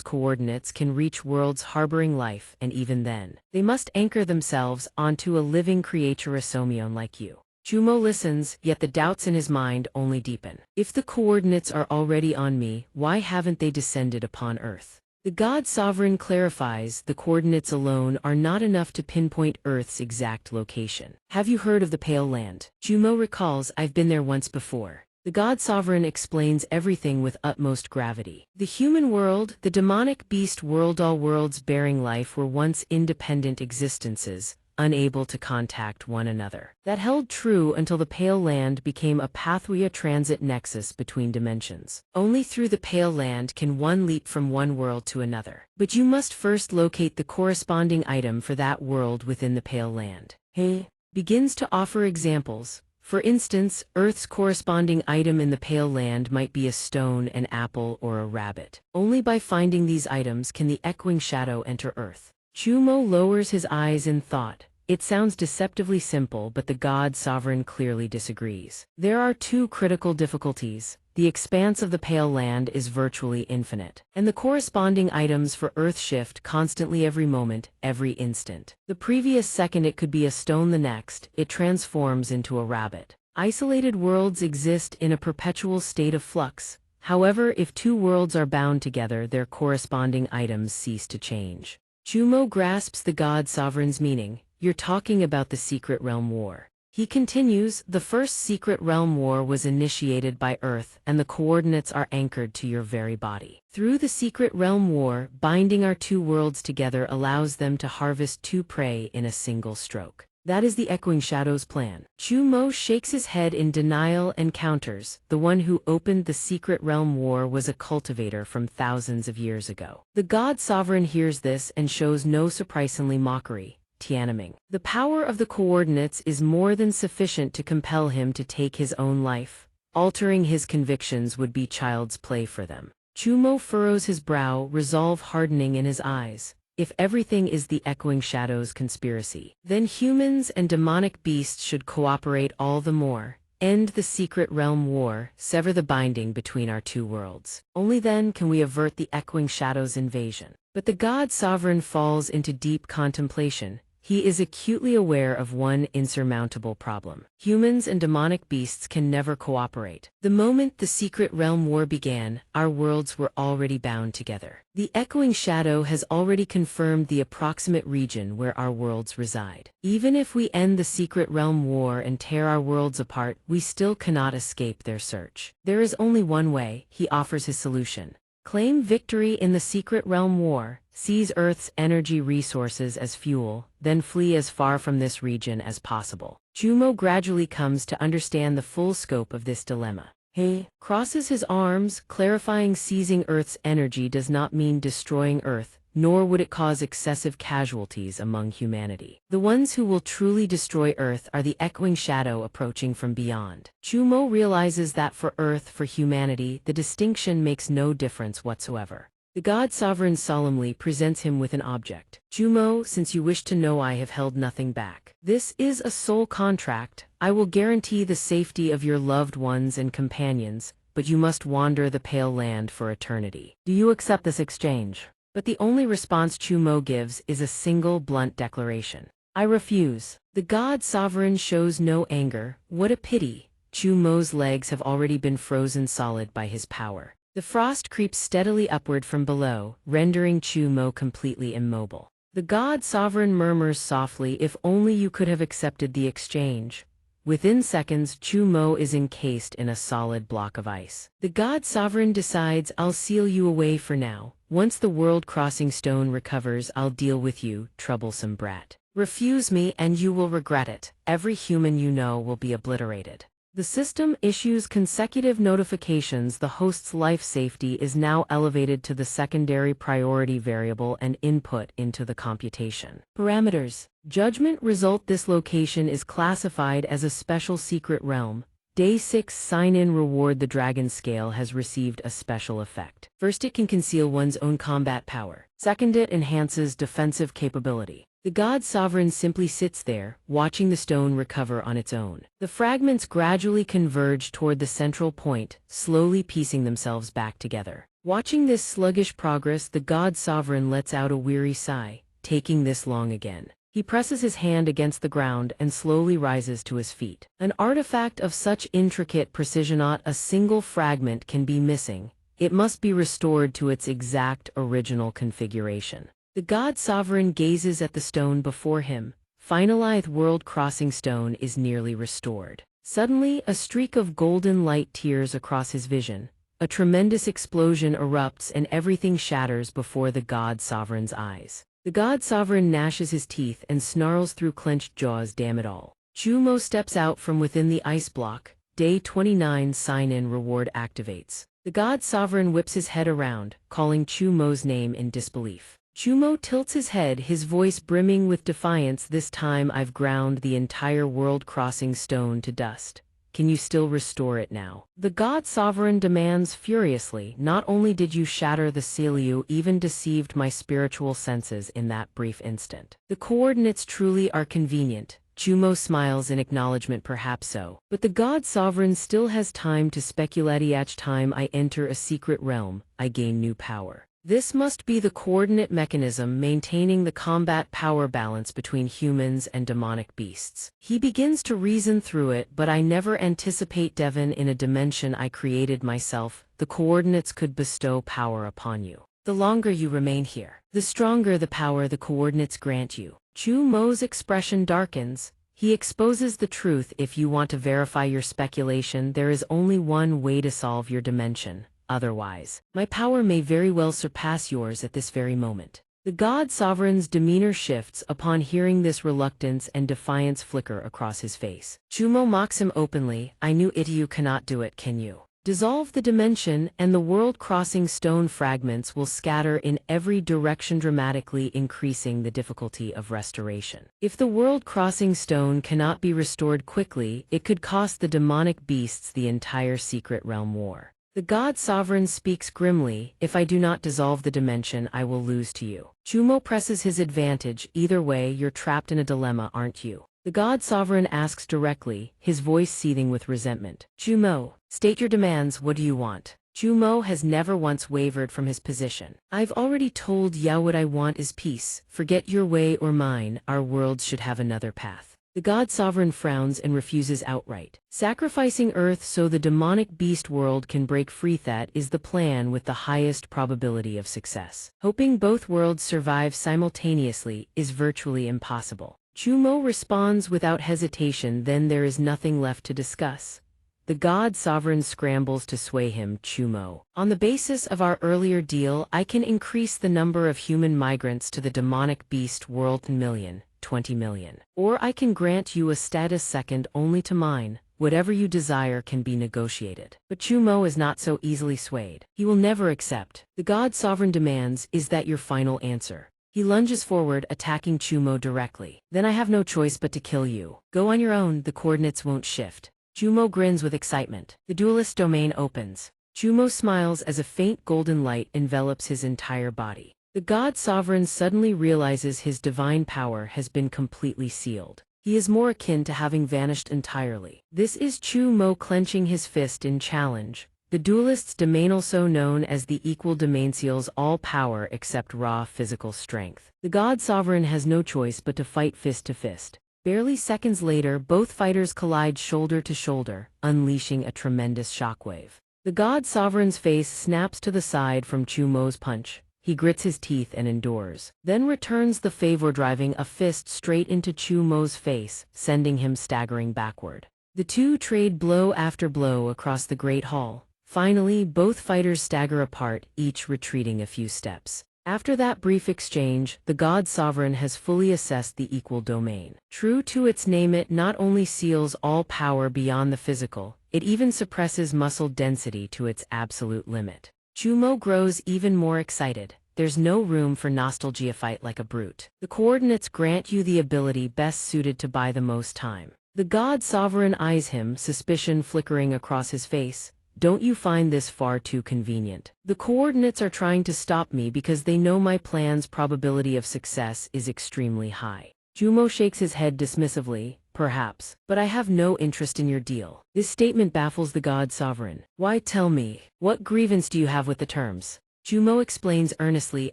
coordinates can reach worlds harboring life, and even then, they must anchor themselves onto a living creaturosomnion like you. Chumo listens, yet the doubts in his mind only deepen. If the coordinates are already on me, why haven't they descended upon Earth? The God Sovereign clarifies, the coordinates alone are not enough to pinpoint Earth's exact location. Have you heard of the Pale Land? Jumo recalls, I've been there once before. The God Sovereign explains everything with utmost gravity. The human world, the demonic beast world, all worlds bearing life were once independent existences, unable to contact one another. That held true until the Pale Land became a pathway, a transit nexus between dimensions. Only through the Pale Land can one leap from one world to another. But you must first locate the corresponding item for that world within the Pale Land. He begins to offer examples. For instance, Earth's corresponding item in the Pale Land might be a stone, an apple, or a rabbit. Only by finding these items can the Echoing Shadow enter Earth. Chumo lowers his eyes in thought. It sounds deceptively simple, but the God Sovereign clearly disagrees. There are two critical difficulties. The expanse of the Pale Land is virtually infinite, and the corresponding items for Earth shift constantly every moment, every instant. The previous second it could be a stone, the next, it transforms into a rabbit. Isolated worlds exist in a perpetual state of flux. However, if two worlds are bound together, their corresponding items cease to change. Chumo grasps the God Sovereign's meaning. You're talking about the Secret Realm War. He continues, the first Secret Realm War was initiated by Earth, and the coordinates are anchored to your very body. Through the Secret Realm War, binding our two worlds together allows them to harvest two prey in a single stroke. That is the Echoing Shadow's plan. Chumo shakes his head in denial and counters. The one who opened the Secret Realm War was a cultivator from thousands of years ago. The God Sovereign hears this and shows no surprisingly mockery. Tianming. The power of the coordinates is more than sufficient to compel him to take his own life. Altering his convictions would be child's play for them. Chumo furrows his brow, resolve hardening in his eyes. If everything is the Echoing Shadow's conspiracy, then humans and demonic beasts should cooperate all the more. End the Secret Realm War, sever the binding between our two worlds. Only then can we avert the Echoing Shadow's invasion. But the God Sovereign falls into deep contemplation. He is acutely aware of one insurmountable problem. Humans and demonic beasts can never cooperate. The moment the Secret Realm War began, our worlds were already bound together. The Echoing Shadow has already confirmed the approximate region where our worlds reside. Even if we end the Secret Realm War and tear our worlds apart, we still cannot escape their search. There is only one way. He offers his solution. Claim victory in the Secret Realm War, seize Earth's energy resources as fuel, then flee as far from this region as possible. Chumo gradually comes to understand the full scope of this dilemma. He crosses his arms, clarifying seizing Earth's energy does not mean destroying Earth, nor would it cause excessive casualties among humanity. The ones who will truly destroy Earth are the echoing shadow approaching from beyond. Chumo realizes that for Earth, for humanity, the distinction makes no difference whatsoever. The God Sovereign solemnly presents him with an object. Chumo, since you wish to know, I have held nothing back. This is a soul contract. I will guarantee the safety of your loved ones and companions, but you must wander the Pale Land for eternity. Do you accept this exchange? But the only response Chumo gives is a single blunt declaration. I refuse. The God Sovereign shows no anger. What a pity. Chumo's legs have already been frozen solid by his power. The frost creeps steadily upward from below, rendering Chumo completely immobile. The God Sovereign murmurs softly, if only you could have accepted the exchange. Within seconds, Chumo is encased in a solid block of ice. The God Sovereign decides, I'll seal you away for now. Once the world-crossing stone recovers, I'll deal with you, troublesome brat. Refuse me and you will regret it. Every human you know will be obliterated. The system issues consecutive notifications. The host's life safety is now elevated to the secondary priority variable and input into the computation. Parameters. Judgment result. This location is classified as a special secret realm. Day 6 sign-in reward. The dragon scale has received a special effect. First, it can conceal one's own combat power. Second, it enhances defensive capability. The God Sovereign simply sits there, watching the stone recover on its own. The fragments gradually converge toward the central point, slowly piecing themselves back together. Watching this sluggish progress, the God Sovereign lets out a weary sigh. Taking this long again. He presses his hand against the ground and slowly rises to his feet. An artifact of such intricate precision, not a single fragment can be missing. It must be restored to its exact original configuration. The God Sovereign gazes at the stone before him. Finalized world-crossing stone is nearly restored. Suddenly, a streak of golden light tears across his vision. A tremendous explosion erupts and everything shatters before the God Sovereign's eyes. The God Sovereign gnashes his teeth and snarls through clenched jaws. Damn it all. Chumo steps out from within the ice block. Day 29 sign-in reward activates. The God Sovereign whips his head around, calling Chumo's name in disbelief. Chumo tilts his head, his voice brimming with defiance. This time I've ground the entire world-crossing stone to dust. Can you still restore it now? The God Sovereign demands furiously. Not only did you shatter the seal, you even deceived my spiritual senses in that brief instant. The coordinates truly are convenient. Chumo smiles in acknowledgement. Perhaps so. But the God Sovereign still has time to speculate. Each time I enter a secret realm, I gain new power. This must be the coordinate mechanism maintaining the combat power balance between humans and demonic beasts. He begins to reason through it, but I never anticipate Devon in a dimension I created myself. The coordinates could bestow power upon you. The longer you remain here, the stronger the power the coordinates grant you. Chumo's expression darkens. He exposes the truth. If you want to verify your speculation, there is only one way to solve your dimension. Otherwise, my power may very well surpass yours at this very moment. The God Sovereign's demeanor shifts upon hearing this. Reluctance and defiance flicker across his face. Chumo mocks him openly. I knew it. You cannot do it, can you? Dissolve the dimension, and the world-crossing stone fragments will scatter in every direction, dramatically increasing the difficulty of restoration. If the world-crossing stone cannot be restored quickly, it could cost the demonic beasts the entire secret realm war. The God Sovereign speaks grimly. If I do not dissolve the dimension, I will lose to you. Chumo presses his advantage. Either way, you're trapped in a dilemma, aren't you? The God Sovereign asks directly, his voice seething with resentment. Chumo, state your demands. What do you want? Chumo has never once wavered from his position. I've already told Yao what I want is peace. Forget your way or mine. Our worlds should have another path. The God Sovereign frowns and refuses outright. Sacrificing Earth so the demonic beast world can break free, that is the plan with the highest probability of success. Hoping both worlds survive simultaneously is virtually impossible. Chumo responds without hesitation. Then there is nothing left to discuss. the god sovereign scrambles to sway him, Chumo. On the basis of our earlier deal, I can increase the number of human migrants to the demonic beast world 10 million, 20 million. Or I can grant you a status second only to mine. Whatever you desire can be negotiated. But Chumo is not so easily swayed. He will never accept. The god sovereign demands, is that your final answer? He lunges forward, attacking Chumo directly. Then I have no choice but to kill you. Go on your own, the coordinates won't shift. Chumo grins with excitement. The duelist domain opens. Chumo smiles as a faint golden light envelops his entire body. The god sovereign suddenly realizes his divine power has been completely sealed. He is more akin to having vanished entirely. This is Chumo clenching his fist in challenge. The duelist's domain, also known as the equal domain, seals all power except raw physical strength. The god sovereign has no choice but to fight fist to fist. Barely seconds later, both fighters collide shoulder to shoulder, unleashing a tremendous shockwave. The god sovereign's face snaps to the side from Chumo's punch. He grits his teeth and endures, then returns the favor, driving a fist straight into Chumo's face, sending him staggering backward. The two trade blow after blow across the great hall. Finally, both fighters stagger apart, each retreating a few steps. After that brief exchange, the god sovereign has fully assessed the equal domain. True to its name, it not only seals all power beyond the physical, it even suppresses muscle density to its absolute limit. Chumo grows even more excited. There's no room for nostalgia. Fight like a brute. The coordinates grant you the ability best suited to buy the most time. The god sovereign eyes him, suspicion flickering across his face. Don't you find this far too convenient? The coordinates are trying to stop me because they know my plan's probability of success is extremely high. Chumo shakes his head dismissively. Perhaps, but I have no interest in your deal. This statement baffles the god sovereign. Why, tell me, what grievance do you have with the terms? Chumo explains earnestly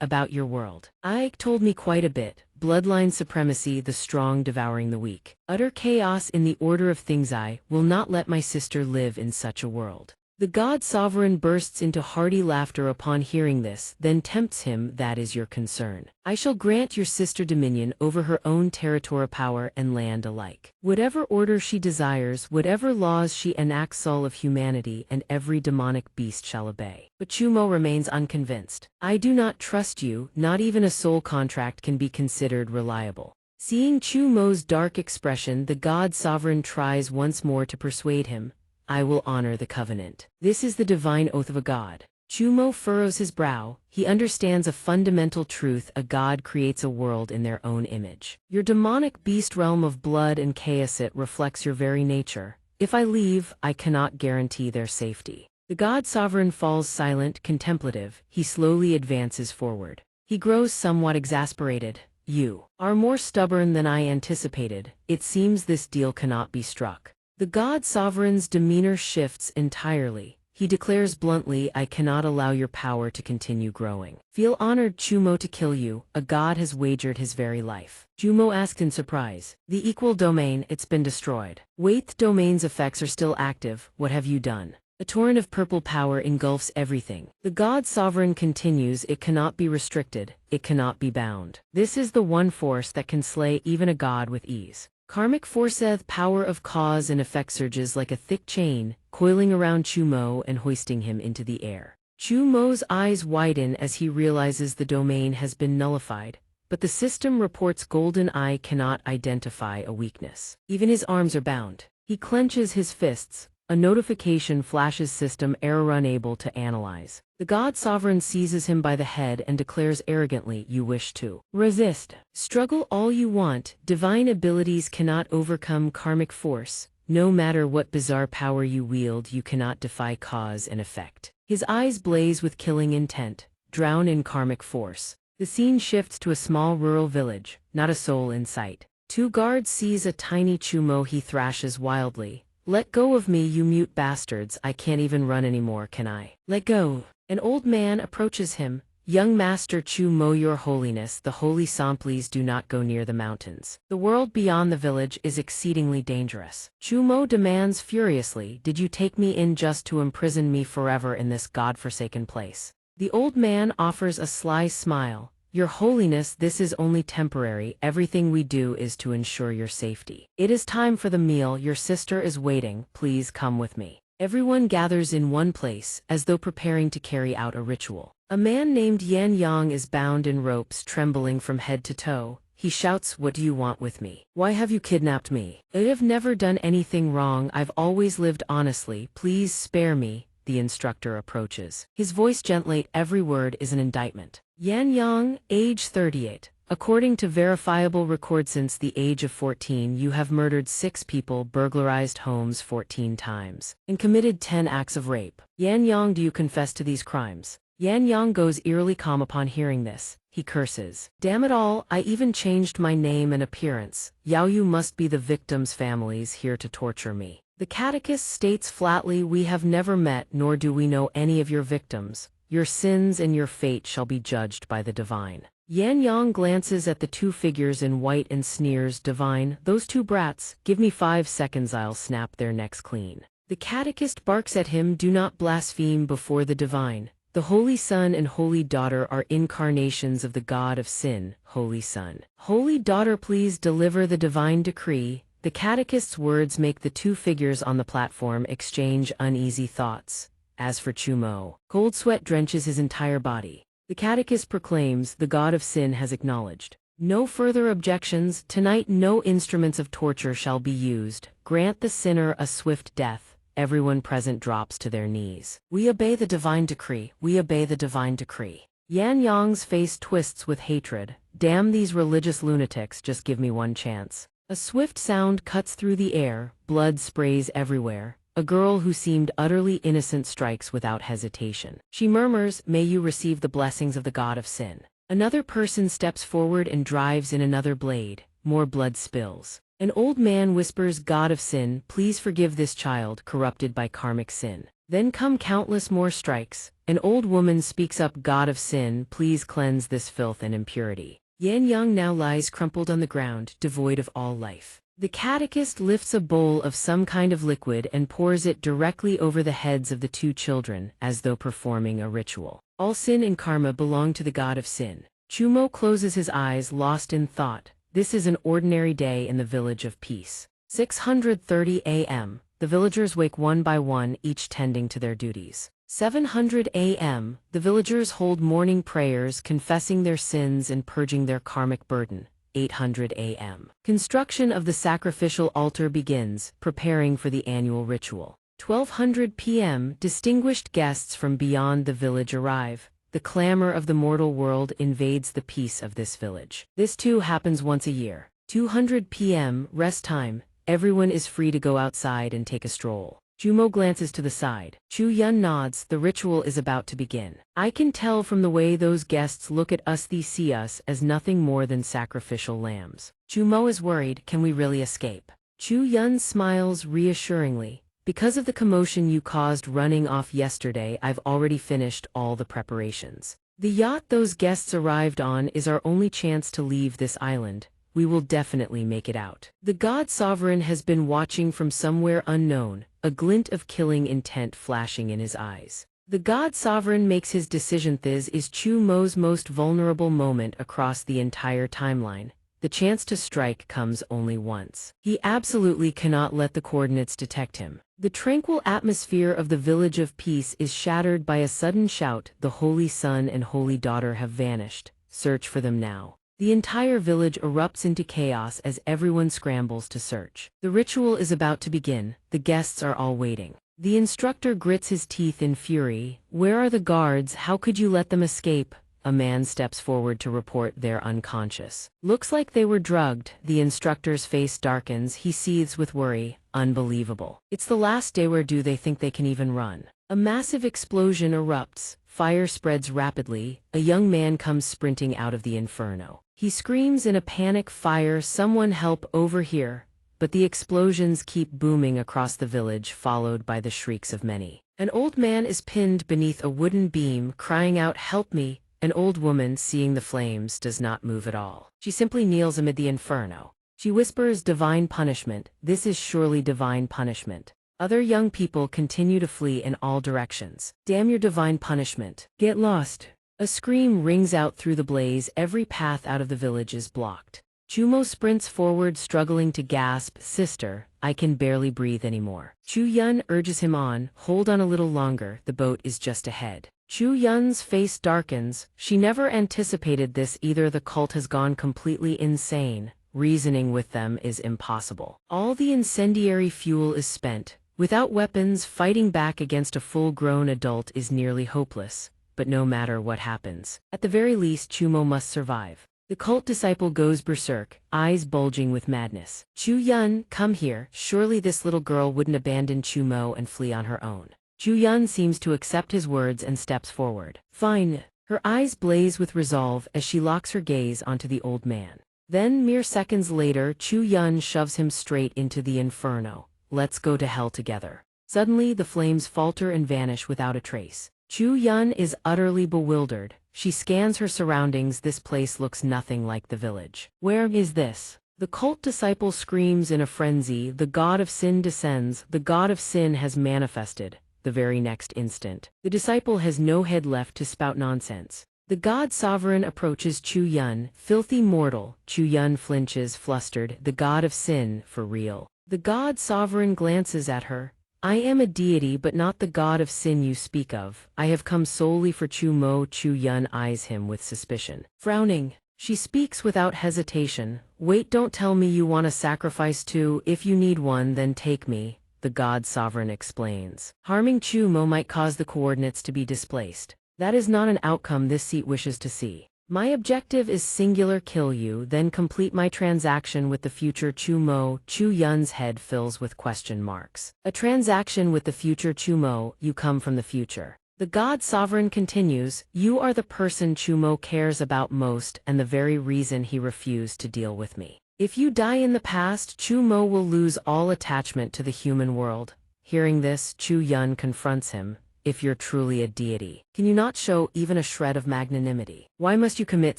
about your world. Ike told me quite a bit. Bloodline supremacy, the strong devouring the weak. Utter chaos in the order of things. I will not let my sister live in such a world. The god sovereign bursts into hearty laughter upon hearing this, then tempts him. That is your concern. I shall grant your sister dominion over her own territory, power and land alike. Whatever order she desires, whatever laws she enacts, all of humanity and every demonic beast shall obey. But Chumo remains unconvinced. I do not trust you, not even a soul contract can be considered reliable. Seeing Chumo's dark expression, the god sovereign tries once more to persuade him. I will honor the covenant. This is the divine oath of a god. Chumo furrows his brow. He understands a fundamental truth: a god creates a world in their own image. Your demonic beast realm of blood and chaos, it reflects your very nature. If I leave, I cannot guarantee their safety. The god sovereign falls silent, contemplative. He slowly advances forward. He grows somewhat exasperated. You are more stubborn than I anticipated. It seems this deal cannot be struck. The god sovereign's demeanor shifts entirely. He declares bluntly, I cannot allow your power to continue growing. Feel honored, Chumo, to kill you. A god has wagered his very life. Chumo asked in surprise. The equal domain, it's been destroyed. Wait, the domain's effects are still active. What have you done? A torrent of purple power engulfs everything. The god sovereign continues, it cannot be restricted. It cannot be bound. This is the one force that can slay even a god with ease. Karmic force, the power of cause and effect, surges like a thick chain, coiling around Chumo and hoisting him into the air. Chumo's eyes widen as he realizes the domain has been nullified, but the system reports golden eye cannot identify a weakness. Even his arms are bound. He clenches his fists. A notification flashes: system error, unable to analyze. The god sovereign seizes him by the head and declares arrogantly, you wish to resist. Struggle all you want. Divine abilities cannot overcome karmic force. No matter what bizarre power you wield, you cannot defy cause and effect. His eyes blaze with killing intent. Drown in karmic force. The scene shifts to a small rural village, not a soul in sight. Two guards seize a tiny Chumo. He thrashes wildly. Let go of me, you mute bastards. I can't even run anymore, can I? Let go. An old man approaches him. Young Master Chumo, your holiness, the holy Sam, please do not go near the mountains. The world beyond the village is exceedingly dangerous. Chumo demands furiously, did you take me in just to imprison me forever in this godforsaken place? The old man offers a sly smile. "Your Holiness, this is only temporary. Everything we do is to ensure your safety. It is time for the meal. Your sister is waiting. Please come with me." Everyone gathers in one place, as though preparing to carry out a ritual. A man named Yan Yang is bound in ropes, trembling from head to toe. He shouts, "What do you want with me? Why have you kidnapped me? I have never done anything wrong. I've always lived honestly. Please spare me." The instructor approaches. His voice gently, every word is an indictment. Yan Yang, age 38. According to verifiable record, since the age of 14 you have murdered 6 people, burglarized homes 14 times, and committed 10 acts of rape. Yan Yang, do you confess to these crimes? Yan Yang goes eerily calm upon hearing this. He curses. "Damn it all, I even changed my name and appearance. Yao, you must be the victims' families here to torture me." The catechist states flatly, "We have never met, nor do we know any of your victims. Your sins and your fate shall be judged by the divine." Yan Yang glances at the 2 figures in white and sneers, "Divine, those 2 brats, give me 5 seconds, I'll snap their necks clean." The catechist barks at him, "Do not blaspheme before the divine. The Holy Son and Holy Daughter are incarnations of the God of Sin. Holy Son, Holy Daughter, please deliver the divine decree." The catechist's words make the 2 figures on the platform exchange uneasy thoughts. As for Chumo, cold sweat drenches his entire body. The catechist proclaims, "The God of Sin has acknowledged. No further objections. Tonight no instruments of torture shall be used. Grant the sinner a swift death." Everyone present drops to their knees. "We obey the divine decree. We obey the divine decree." Yan Yang's face twists with hatred. "Damn these religious lunatics, just give me one chance." A swift sound cuts through the air, blood sprays everywhere. A girl who seemed utterly innocent strikes without hesitation. She murmurs, "May you receive the blessings of the God of Sin." Another person steps forward and drives in another blade. More blood spills. An old man whispers, "God of Sin, please forgive this child corrupted by karmic sin." Then come countless more strikes. An old woman speaks up, "God of Sin, please cleanse this filth and impurity." Yan Yang now lies crumpled on the ground, devoid of all life. The catechist lifts a bowl of some kind of liquid and pours it directly over the heads of the 2 children, as though performing a ritual. All sin and karma belong to the God of Sin. Chumo closes his eyes, lost in thought. This is an ordinary day in the Village of Peace. 6:30 a.m. The villagers wake one by one, each tending to their duties. 7:00 a.m. The villagers hold morning prayers, confessing their sins and purging their karmic burden. 8:00 a.m. Construction of the sacrificial altar begins, preparing for the annual ritual. 12:00 p.m. Distinguished guests from beyond the village arrive. The clamor of the mortal world invades the peace of this village. This too happens once a year. 2:00 p.m. Rest time. Everyone is free to go outside and take a stroll. Jumo glances to the side. Chu Yun nods. The ritual is about to begin. "I can tell from the way those guests look at us, they see us as nothing more than sacrificial lambs." Chumo is worried, "Can we really escape?" Chu Yun smiles reassuringly. "Because of the commotion you caused running off yesterday, I've already finished all the preparations. The yacht those guests arrived on is our only chance to leave this island. We will definitely make it out. The God Sovereign has been watching from somewhere unknown, a glint of killing intent flashing in his eyes. The God Sovereign makes his decision. This is Chu Mo's most vulnerable moment across the entire timeline. The chance to strike comes only once. He absolutely cannot let the coordinates detect him. The tranquil atmosphere of the Village of Peace is shattered by a sudden shout. The Holy Son and Holy Daughter have vanished. Search for them now. The entire village erupts into chaos as everyone scrambles to search. The ritual is about to begin. The guests are all waiting. The instructor grits his teeth in fury. "Where are the guards? How could you let them escape?" A man steps forward to report they're unconscious. "Looks like they were drugged." The instructor's face darkens. He seethes with worry. Unbelievable. It's the last day. Where do they think they can even run? A massive explosion erupts. Fire spreads rapidly. A young man comes sprinting out of the inferno. He screams in a panic, "Fire! Someone help over here!" But the explosions keep booming across the village, followed by the shrieks of many. An old man is pinned beneath a wooden beam, crying out, "Help me!" An old woman, seeing the flames, does not move at all. She simply kneels amid the inferno. She whispers, "Divine punishment. This is surely divine punishment." Other young people continue to flee in all directions. "Damn your divine punishment. Get lost." A scream rings out through the blaze. Every path out of the village is blocked. Chumo sprints forward, struggling to gasp, "Sister, I can barely breathe anymore." Chu Yun urges him on, "Hold on a little longer, the boat is just ahead." Chu Yun's face darkens. She never anticipated this. Either the cult has gone completely insane. Reasoning with them is impossible. All the incendiary fuel is spent. Without weapons, fighting back against a full-grown adult is nearly hopeless. But no matter what happens, at the very least Chumo must survive. The cult disciple goes berserk, eyes bulging with madness. "Chu Yun, come here. Surely this little girl wouldn't abandon Chumo and flee on her own." Chu Yun seems to accept his words and steps forward. "Fine." Her eyes blaze with resolve as she locks her gaze onto the old man. Then, mere seconds later, Chu Yun shoves him straight into the inferno. "Let's go to hell together." Suddenly, the flames falter and vanish without a trace. Chu Yun is utterly bewildered. She scans her surroundings. This place looks nothing like the village. "Where is this?" The cult disciple screams in a frenzy. The god of sin descends. The god of sin has manifested. The very next instant, the disciple has no head left to spout nonsense. The god sovereign approaches Chu Yun. "Filthy mortal." Chu Yun flinches, flustered. "The god of sin, for real?" The god sovereign glances at her. "I am a deity, but not the god of sin you speak of. I have come solely for Chu Mo." Chu Yun eyes him with suspicion. Frowning, she speaks without hesitation. "Wait, don't tell me you want a sacrifice too. If you need one, then take me," the god sovereign explains. "Harming Chu Mo might cause the coordinates to be displaced. That is not an outcome this seat wishes to see. My objective is singular: kill you, then complete my transaction with the future Chu Mo." Chu Yun's head fills with question marks. "A transaction with the future Chu Mo? You come from the future." The god sovereign continues, "You are the person Chu Mo cares about most and the very reason he refused to deal with me. If you die in the past, Chu Mo will lose all attachment to the human world." Hearing this, Chu Yun confronts him. "If you're truly a deity, can you not show even a shred of magnanimity? Why must you commit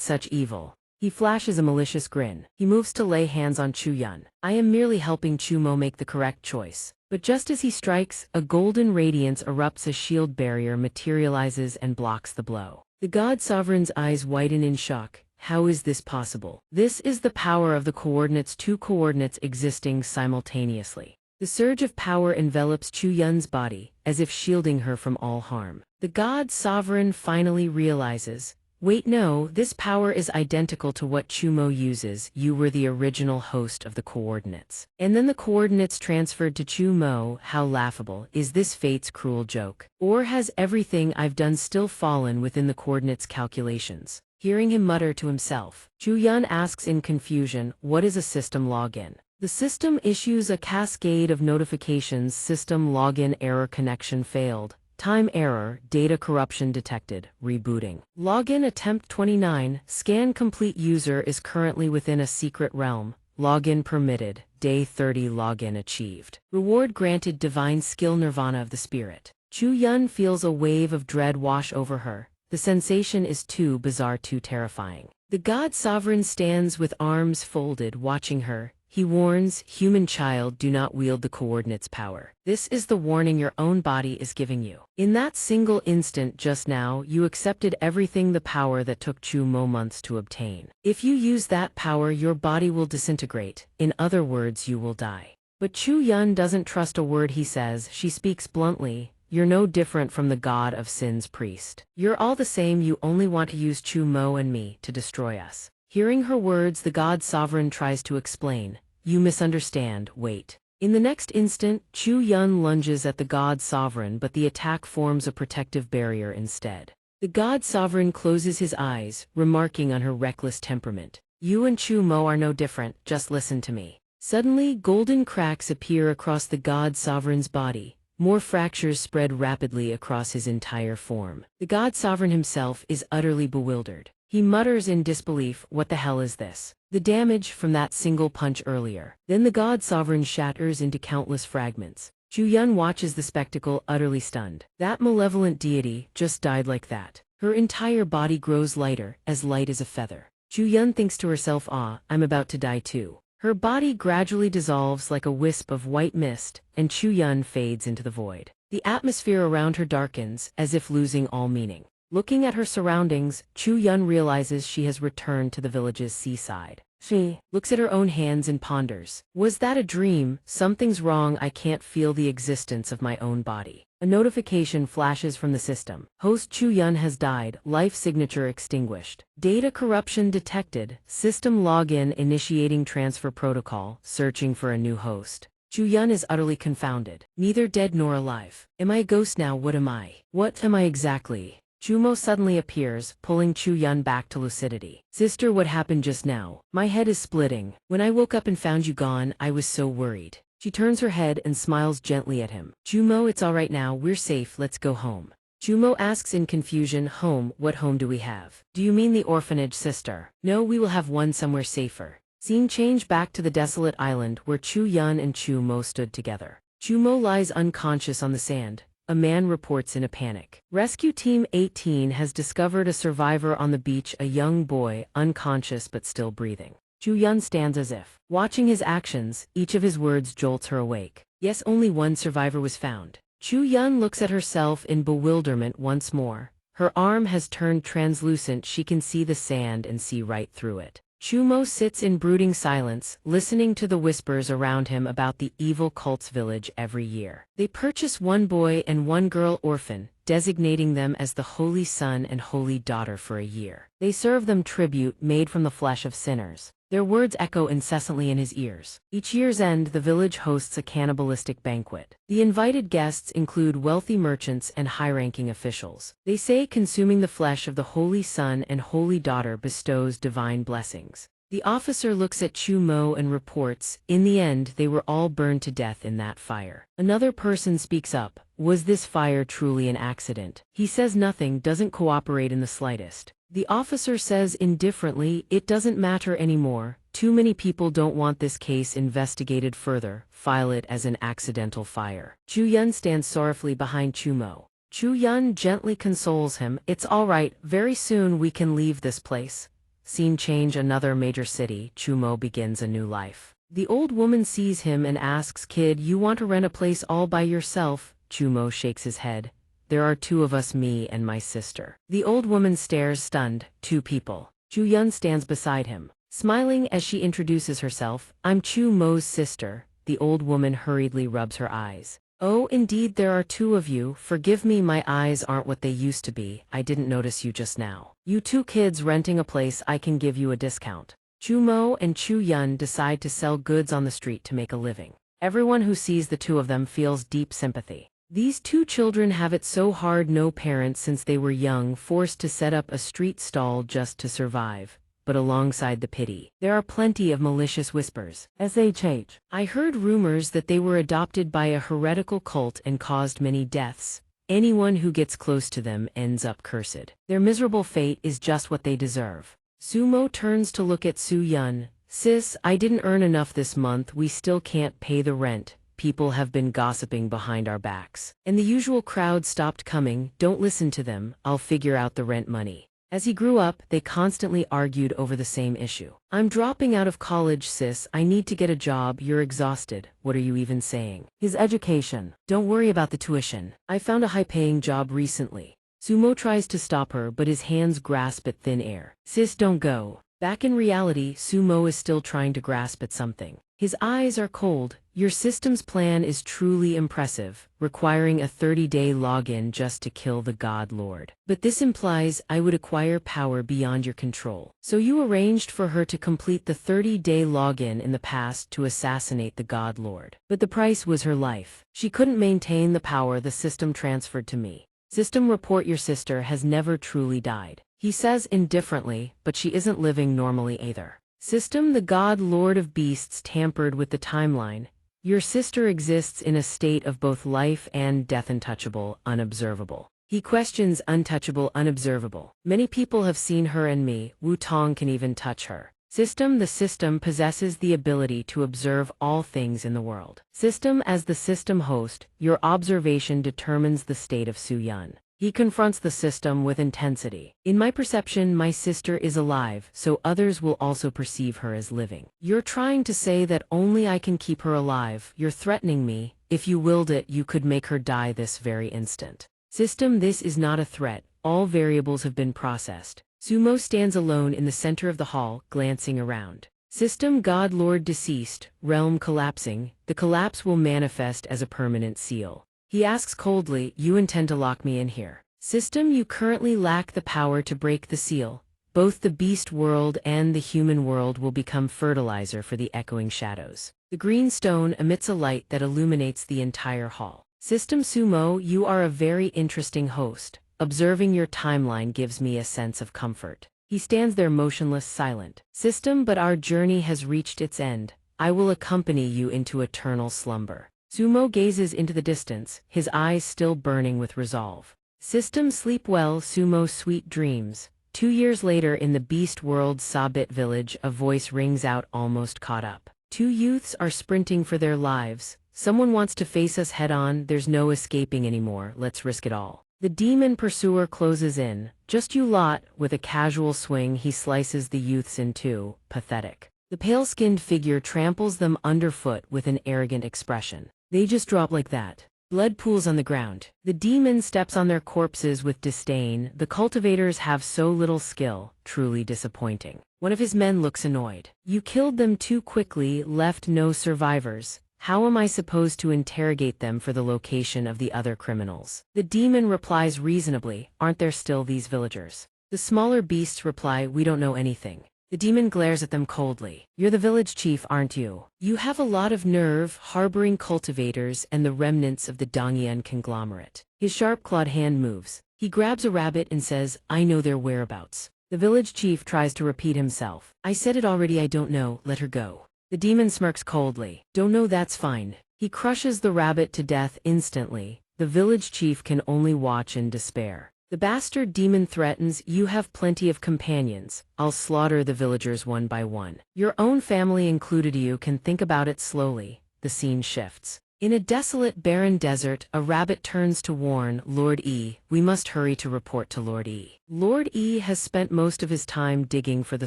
such evil?" He flashes a malicious grin. He moves to lay hands on Chu Yun. "I am merely helping Chu Mo make the correct choice." But just as he strikes, a golden radiance erupts. A shield barrier materializes and blocks the blow. The god sovereign's eyes widen in shock. How is this possible? This is the power of the coordinates, two coordinates existing simultaneously. The surge of power envelops Chu Yun's body, as if shielding her from all harm. The god sovereign finally realizes, "Wait, no, this power is identical to what Chu Mo uses. You were the original host of the coordinates. And then the coordinates transferred to Chu Mo. How laughable. Is this fate's cruel joke? Or has everything I've done still fallen within the coordinates' calculations?" Hearing him mutter to himself, Chu Yun asks in confusion, "What is a system login?" The system issues a cascade of notifications. System login error, connection failed. Time error, data corruption detected, rebooting. Login attempt 29, scan complete. User is currently within a secret realm. Login permitted, day 30. Login achieved. Reward granted, divine skill, nirvana of the spirit. Chu Yun feels a wave of dread wash over her. The sensation is too bizarre, too terrifying. The god sovereign stands with arms folded, watching her. He warns, "Human child, do not wield the coordinates' power. This is the warning your own body is giving you." In that single instant just now, you accepted everything, the power that took Chu Mo months to obtain. If you use that power, your body will disintegrate. In other words, you will die. But Chu Yun doesn't trust a word he says. She speaks bluntly, "You're no different from the god of sin's priest. You're all the same. You only want to use Chu Mo and me to destroy us." Hearing her words, the god sovereign tries to explain. "You misunderstand, wait." In the next instant, Chu Yun lunges at the god sovereign, but the attack forms a protective barrier instead. The god sovereign closes his eyes, remarking on her reckless temperament. "You and Chu Mo are no different, just listen to me." Suddenly, golden cracks appear across the god sovereign's body. More fractures spread rapidly across his entire form. The god sovereign himself is utterly bewildered. He mutters in disbelief, "What the hell is this?" The damage from that single punch earlier. Then the god sovereign shatters into countless fragments. Chu Yun watches the spectacle, utterly stunned. That malevolent deity just died like that. Her entire body grows lighter, as light as a feather. Chu Yun thinks to herself, "Ah, I'm about to die too." Her body gradually dissolves like a wisp of white mist, and Chu Yun fades into the void. The atmosphere around her darkens, as if losing all meaning. Looking at her surroundings, Chu Yun realizes she has returned to the village's seaside. She looks at her own hands and ponders. Was that a dream? Something's wrong. I can't feel the existence of my own body. A notification flashes from the system. Host Chu Yun has died. Life signature extinguished. Data corruption detected. System login initiating transfer protocol. Searching for a new host. Chu Yun is utterly confounded. Neither dead nor alive. Am I a ghost now? What am I? What am I exactly? Chumo suddenly appears, pulling Chu Yun back to lucidity. Sister, what happened just now? My head is splitting. When I woke up and found you gone, I was so worried. She turns her head and smiles gently at him. Chumo, it's all right now. We're safe. Let's go home. Chumo asks in confusion, home? What home do we have? Do you mean the orphanage, sister? No, we will have one somewhere safer. Scene change back to the desolate island where Chu Yun and Chumo stood together. Chumo lies unconscious on the sand. A man reports in a panic. Rescue Team 18 has discovered a survivor on the beach, a young boy, unconscious but still breathing. Chu Yun stands as if watching his actions. Each of his words jolts her awake. Yes, only one survivor was found. Chu Yun looks at herself in bewilderment once more. Her arm has turned translucent. She can see the sand and see right through it. Chumo sits in brooding silence, listening to the whispers around him about the evil cult's village every year. They purchase one boy and one girl orphan, designating them as the Holy Son and Holy Daughter for a year. They serve them tribute made from the flesh of sinners. Their words echo incessantly in his ears. Each year's end, the village hosts a cannibalistic banquet. The invited guests include wealthy merchants and high-ranking officials. They say consuming the flesh of the Holy Son and Holy Daughter bestows divine blessings. The officer looks at Chumo and reports, in the end they were all burned to death in that fire. Another person speaks up. Was this fire truly an accident? He says nothing, doesn't cooperate in the slightest. The officer says indifferently, it doesn't matter anymore. Too many people don't want this case investigated further. File it as an accidental fire. Chu Yun stands sorrowfully behind Chumo. Chu Yun gently consoles him. It's all right, very soon we can leave this place. Scene change, another major city. Chumo begins a new life. The old woman sees him and asks, kid, you want to rent a place all by yourself? Chumo shakes his head. There are two of us, me and my sister. The old woman stares, stunned. Two people. Chu Yun stands beside him, smiling as she introduces herself. I'm Chu Mo's sister. The old woman hurriedly rubs her eyes. Oh, indeed there are two of you. Forgive me, my eyes aren't what they used to be. I didn't notice you just now. You two kids renting a place, I can give you a discount. Chu Mo and Chu Yun decide to sell goods on the street to make a living. Everyone who sees the two of them feels deep sympathy. These two children have it so hard, no parents since they were young, forced to set up a street stall just to survive. But alongside the pity, there are plenty of malicious whispers. SHH. I heard rumors that they were adopted by a heretical cult and caused many deaths. Anyone who gets close to them ends up cursed. Their miserable fate is just what they deserve. Sumo turns to look at Su Yun. Sis, I didn't earn enough this month. We still can't pay the rent. People have been gossiping behind our backs. And the usual crowd stopped coming. Don't listen to them. I'll figure out the rent money. As he grew up, they constantly argued over the same issue. I'm dropping out of college, sis. I need to get a job. You're exhausted. What are you even saying? His education. Don't worry about the tuition. I found a high-paying job recently. Sumo tries to stop her, but his hands grasp at thin air. Sis, don't go. Back in reality, Sumo is still trying to grasp at something. His eyes are cold. Your system's plan is truly impressive, requiring a 30-day login just to kill the God Lord. But this implies I would acquire power beyond your control. So you arranged for her to complete the 30-day login in the past to assassinate the God Lord. But the price was her life. She couldn't maintain the power the system transferred to me. System report, your sister has never truly died. He says indifferently, but she isn't living normally either. System, the God Lord of Beasts tampered with the timeline. Your sister exists in a state of both life and death, untouchable, unobservable. He questions untouchable, unobservable. Many people have seen her and me. Wu Tong can even touch her. System, the system possesses the ability to observe all things in the world. System, as the system host, your observation determines the state of Su Yun. He confronts the system with intensity. In my perception, my sister is alive, so others will also perceive her as living. You're trying to say that only I can keep her alive. You're threatening me. If you willed it, you could make her die this very instant. System, this is not a threat. all variables have been processed. Sumo stands alone in the center of the hall, glancing around. System God Lord deceased, realm collapsing, the collapse will manifest as a permanent seal. He asks coldly, you intend to lock me in here? System, you currently lack the power to break the seal. Both the beast world and the human world will become fertilizer for the echoing shadows. The green stone emits a light that illuminates the entire hall. System Sumo, you are a very interesting host. Observing your timeline gives me a sense of comfort. He stands there motionless, silent. System, but our journey has reached its end. I will accompany you into eternal slumber. Sumo gazes into the distance, his eyes still burning with resolve. System, sleep well, Sumo, sweet dreams. 2 years later in the beast world's Sabit village, a voice rings out almost caught up. 2 youths are sprinting for their lives. Someone wants to face us head on, there's no escaping anymore, let's risk it all. The demon pursuer closes in. Just you lot, with a casual swing he slices the youths in two, pathetic. The pale-skinned figure tramples them underfoot with an arrogant expression. They just drop like that. Blood pools on the ground. The demon steps on their corpses with disdain. The cultivators have so little skill, truly disappointing. One of his men looks annoyed. You killed them too quickly, left no survivors. How am I supposed to interrogate them for the location of the other criminals? The demon replies reasonably, aren't there still these villagers? The smaller beasts reply, we don't know anything. The demon glares at them coldly. You're the village chief, aren't you? You have a lot of nerve, harboring cultivators and the remnants of the Donghua conglomerate. His sharp-clawed hand moves. He grabs a rabbit and says, I know their whereabouts. The village chief tries to repeat himself. I said it already, I don't know, let her go. The demon smirks coldly. Don't know, that's fine. He crushes the rabbit to death instantly. The village chief can only watch in despair. The bastard demon threatens, you have plenty of companions. I'll slaughter the villagers one by one. Your own family included, you can think about it slowly. The scene shifts. In a desolate, barren desert, a rabbit turns to warn Lord E. We must hurry to report to Lord E. Lord E has spent most of his time digging for the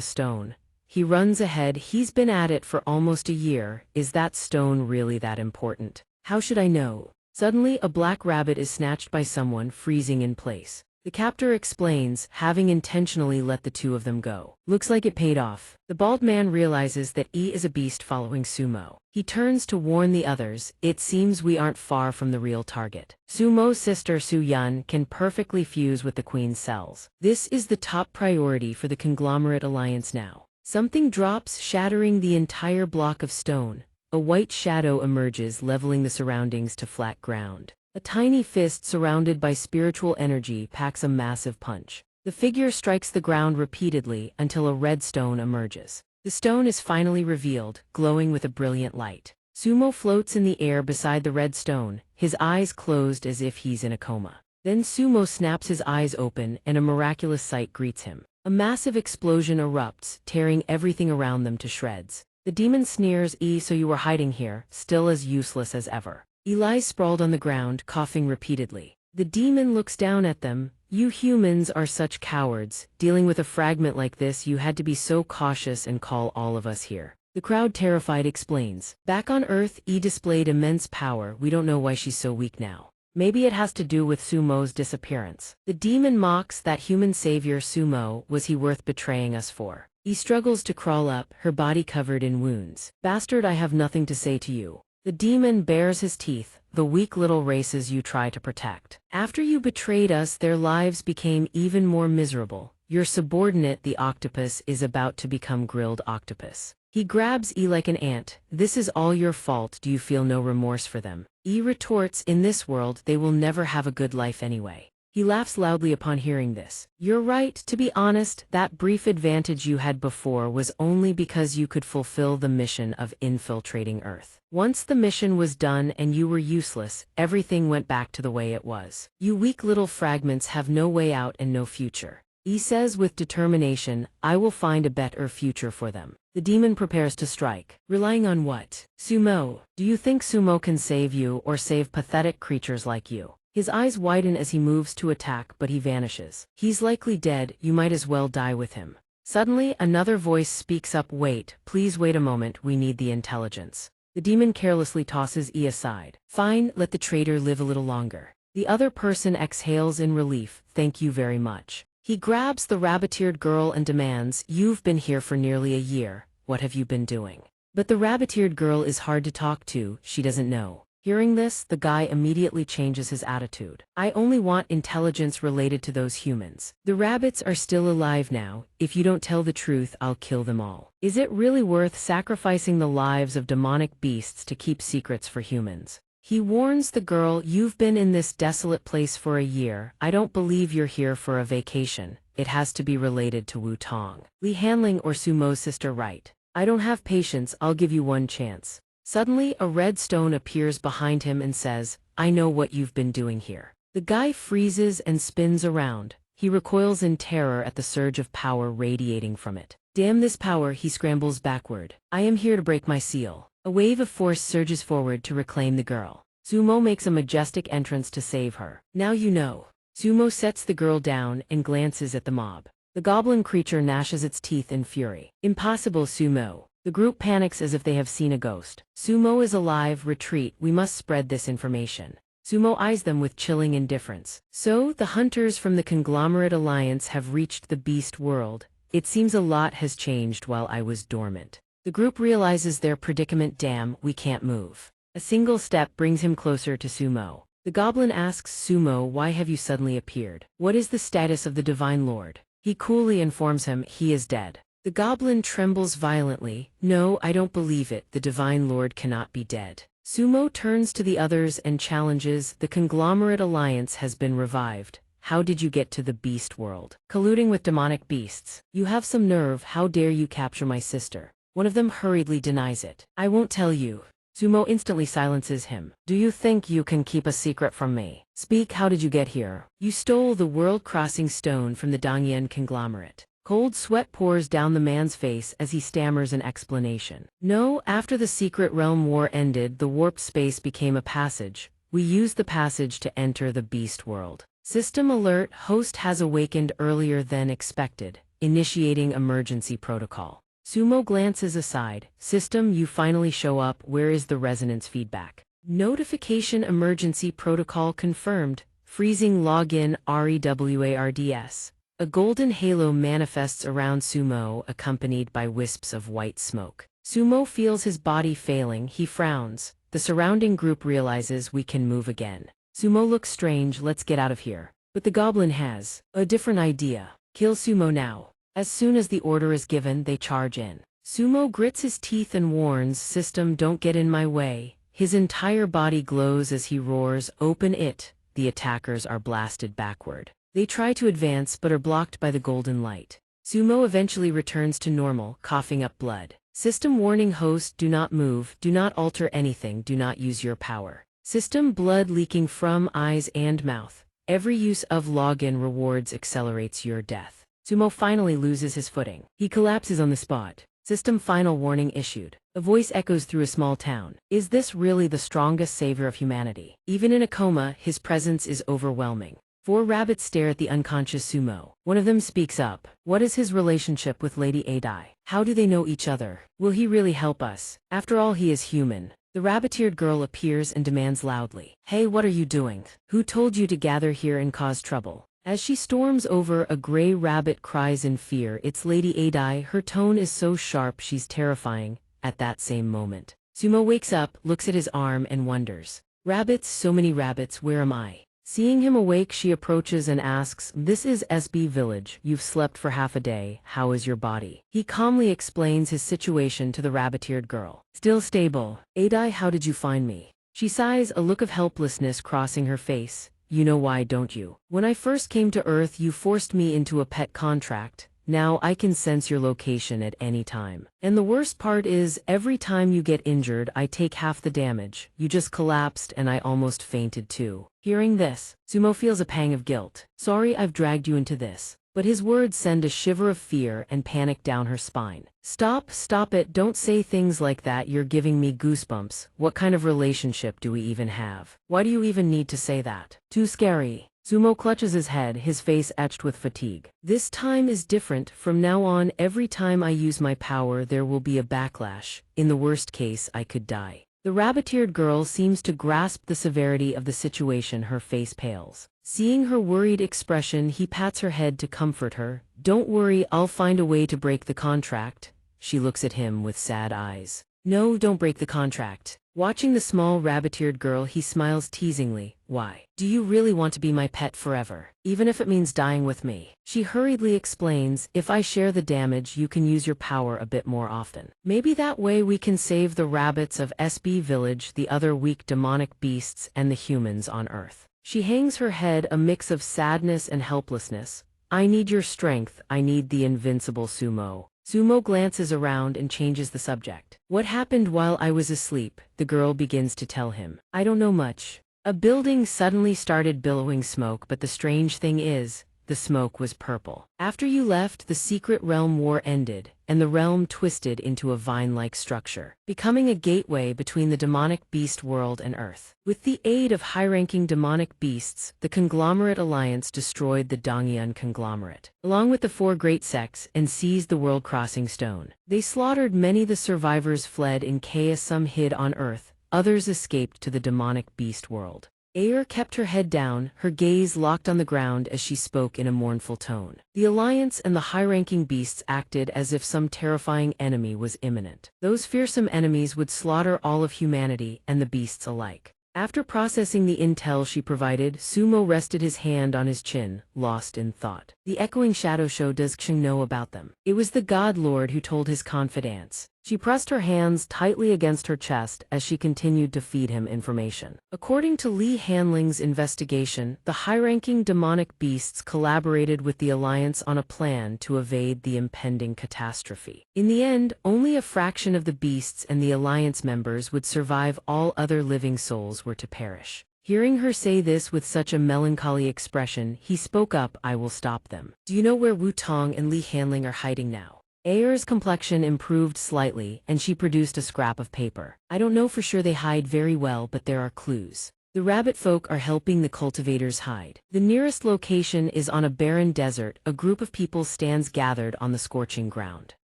stone. He runs ahead, he's been at it for almost a year. Is that stone really that important? How should I know? Suddenly, a black rabbit is snatched by someone, freezing in place. The captor explains, having intentionally let the two of them go. Looks like it paid off. The bald man realizes that E is a beast following Sumo. He turns to warn the others, it seems we aren't far from the real target. Sumo's sister Su Yun can perfectly fuse with the queen's cells. This is the top priority for the conglomerate alliance now. Something drops, shattering the entire block of stone. A white shadow emerges, leveling the surroundings to flat ground. A tiny fist surrounded by spiritual energy packs a massive punch. The figure strikes the ground repeatedly until a red stone emerges. The stone is finally revealed, glowing with a brilliant light. Sumo floats in the air beside the red stone, his eyes closed as if he's in a coma. Then Sumo snaps his eyes open and a miraculous sight greets him. A massive explosion erupts, tearing everything around them to shreds. The demon sneers, E, so you were hiding here, still as useless as ever. E lies sprawled on the ground, coughing repeatedly. The demon looks down at them. You humans are such cowards. Dealing with a fragment like this, you had to be so cautious and call all of us here. The crowd, terrified, explains. Back on Earth, E displayed immense power. We don't know why she's so weak now. Maybe it has to do with Sumo's disappearance. The demon mocks that human savior Sumo. Was he worth betraying us for? E struggles to crawl up, her body covered in wounds. Bastard, I have nothing to say to you. The demon bares his teeth. The weak little races you try to protect. After you betrayed us, their lives became even more miserable. Your subordinate, the octopus, is about to become grilled octopus. He grabs E like an ant. This is all your fault. Do you feel no remorse for them? E retorts, in this world, they will never have a good life anyway. He laughs loudly upon hearing this. You're right, to be honest, that brief advantage you had before was only because you could fulfill the mission of infiltrating Earth. Once the mission was done and you were useless, everything went back to the way it was. You weak little fragments have no way out and no future. E says with determination, I will find a better future for them. The demon prepares to strike. Relying on what? Sumo. Do you think Sumo can save you or save pathetic creatures like you? His eyes widen as he moves to attack, but he vanishes. He's likely dead, you might as well die with him. Suddenly, another voice speaks up, wait, please wait a moment, we need the intelligence. The demon carelessly tosses E aside. Fine, let the traitor live a little longer. The other person exhales in relief, thank you very much. He grabs the rabbit-eared girl and demands, you've been here for nearly a year, what have you been doing? But the rabbit-eared girl is hard to talk to, she doesn't know. Hearing this, the guy immediately changes his attitude. I only want intelligence related to those humans. The rabbits are still alive now. If you don't tell the truth, I'll kill them all. Is it really worth sacrificing the lives of demonic beasts to keep secrets for humans? He warns the girl, you've been in this desolate place for a year. I don't believe you're here for a vacation. It has to be related to Wu Tong. Li Hanling or Sumo's sister right. I don't have patience, I'll give you one chance. Suddenly, a red stone appears behind him and says, I know what you've been doing here. The guy freezes and spins around. He recoils in terror at the surge of power radiating from it. Damn this power, he scrambles backward. I am here to break my seal. A wave of force surges forward to reclaim the girl. Sumo makes a majestic entrance to save her. Now you know. Sumo sets the girl down and glances at the mob. The goblin creature gnashes its teeth in fury. Impossible, Sumo. The group panics as if they have seen a ghost. Sumo is alive, retreat, we must spread this information. Sumo eyes them with chilling indifference. So, the hunters from the conglomerate alliance have reached the beast world. It seems a lot has changed while I was dormant. The group realizes their predicament, damn, we can't move. A single step brings him closer to Sumo. The goblin asks Sumo, why have you suddenly appeared? What is the status of the Divine Lord? He coolly informs him, he is dead. The goblin trembles violently. No, I don't believe it, the Divine Lord cannot be dead. Sumo turns to the others and challenges, the conglomerate alliance has been revived. How did you get to the beast world? Colluding with demonic beasts. You have some nerve, how dare you capture my sister? One of them hurriedly denies it. I won't tell you. Sumo instantly silences him. Do you think you can keep a secret from me? Speak, how did you get here? You stole the world-crossing stone from the Donghua conglomerate. Cold sweat pours down the man's face as he stammers an explanation. No, after the Secret Realm War ended, the warped space became a passage. We used the passage to enter the beast world. System alert, host has awakened earlier than expected, initiating emergency protocol. Sumo glances aside. System, you finally show up, where is the resonance feedback? Notification emergency protocol confirmed. Freezing login REWARDS. A golden halo manifests around Sumo, accompanied by wisps of white smoke. Sumo feels his body failing, he frowns. The surrounding group realizes we can move again. Sumo looks strange, let's get out of here. But the goblin has a different idea. Kill Sumo now. As soon as the order is given, they charge in. Sumo grits his teeth and warns, System, don't get in my way. His entire body glows as he roars, open it. The attackers are blasted backward. They try to advance but are blocked by the golden light. Sumo eventually returns to normal, coughing up blood. System warning, host, do not move, do not alter anything, do not use your power. System, blood leaking from eyes and mouth. Every use of login rewards accelerates your death. Sumo finally loses his footing. He collapses on the spot. System, final warning issued. A voice echoes through a small town. Is this really the strongest savior of humanity? Even in a coma, his presence is overwhelming. 4 rabbits stare at the unconscious Sumo. One of them speaks up. What is his relationship with Lady Adai? How do they know each other? Will he really help us? After all, he is human. The rabbit-eared girl appears and demands loudly. Hey, what are you doing? Who told you to gather here and cause trouble? As she storms over, a gray rabbit cries in fear. It's Lady Adai. Her tone is so sharp she's terrifying. At that same moment, Sumo wakes up, looks at his arm and wonders. Rabbits, so many rabbits, where am I? Seeing him awake, she approaches and asks, this is SB Village, you've slept for half a day, how is your body? He calmly explains his situation to the rabbit-eared girl. Still stable. Adai, how did you find me? She sighs, a look of helplessness crossing her face. You know why, don't you? When I first came to Earth, you forced me into a pet contract. Now I can sense your location at any time. And the worst part is, every time you get injured, I take half the damage. You just collapsed and I almost fainted too. Hearing this, Sumo feels a pang of guilt. Sorry I've dragged you into this. But his words send a shiver of fear and panic down her spine. Stop it, don't say things like that, you're giving me goosebumps. What kind of relationship do we even have? Why do you even need to say that? Too scary. Sumo clutches his head, his face etched with fatigue. This time is different. From now on, every time I use my power there will be a backlash. In the worst case, I could die. The rabbit-eared girl seems to grasp the severity of the situation. Her face pales. Seeing her worried expression, he pats her head to comfort her. Don't worry, I'll find a way to break the contract. She looks at him with sad eyes. No, don't break the contract. Watching the small rabbit-eared girl, he smiles teasingly. Why? Do you really want to be my pet forever? Even if it means dying with me? She hurriedly explains, if I share the damage, you can use your power a bit more often. Maybe that way we can save the rabbits of SB Village, the other weak demonic beasts, and the humans on Earth. She hangs her head, a mix of sadness and helplessness. I need your strength, I need the invincible Sumo. Sumo glances around and changes the subject. What happened while I was asleep? The girl begins to tell him. I don't know much. A building suddenly started billowing smoke, but the strange thing is, the smoke was purple. After you left, the secret realm war ended, and the realm twisted into a vine-like structure, becoming a gateway between the demonic beast world and Earth. With the aid of high-ranking demonic beasts, the Conglomerate Alliance destroyed the Donghua conglomerate, along with the 4 great sects, and seized the world-crossing stone. They slaughtered many. The survivors fled in chaos. Some hid on Earth, others escaped to the demonic beast world. Aer kept her head down, her gaze locked on the ground as she spoke in a mournful tone. The Alliance and the high-ranking beasts acted as if some terrifying enemy was imminent. Those fearsome enemies would slaughter all of humanity and the beasts alike. After processing the intel she provided, Sumo rested his hand on his chin, lost in thought. The echoing shadow show. Does Xing know about them? It was the God Lord who told his confidants. She pressed her hands tightly against her chest as she continued to feed him information. According to Li Hanling's investigation, the high-ranking demonic beasts collaborated with the Alliance on a plan to evade the impending catastrophe. In the end, only a fraction of the beasts and the Alliance members would survive. All other living souls were to perish. Hearing her say this with such a melancholy expression, he spoke up. I will stop them. Do you know where Wu Tong and Li Hanling are hiding now? Aer's complexion improved slightly, and she produced a scrap of paper. I don't know for sure. They hide very well, but there are clues. The rabbit folk are helping the cultivators hide. The nearest location is on a barren desert. A group of people stands gathered on the scorching ground.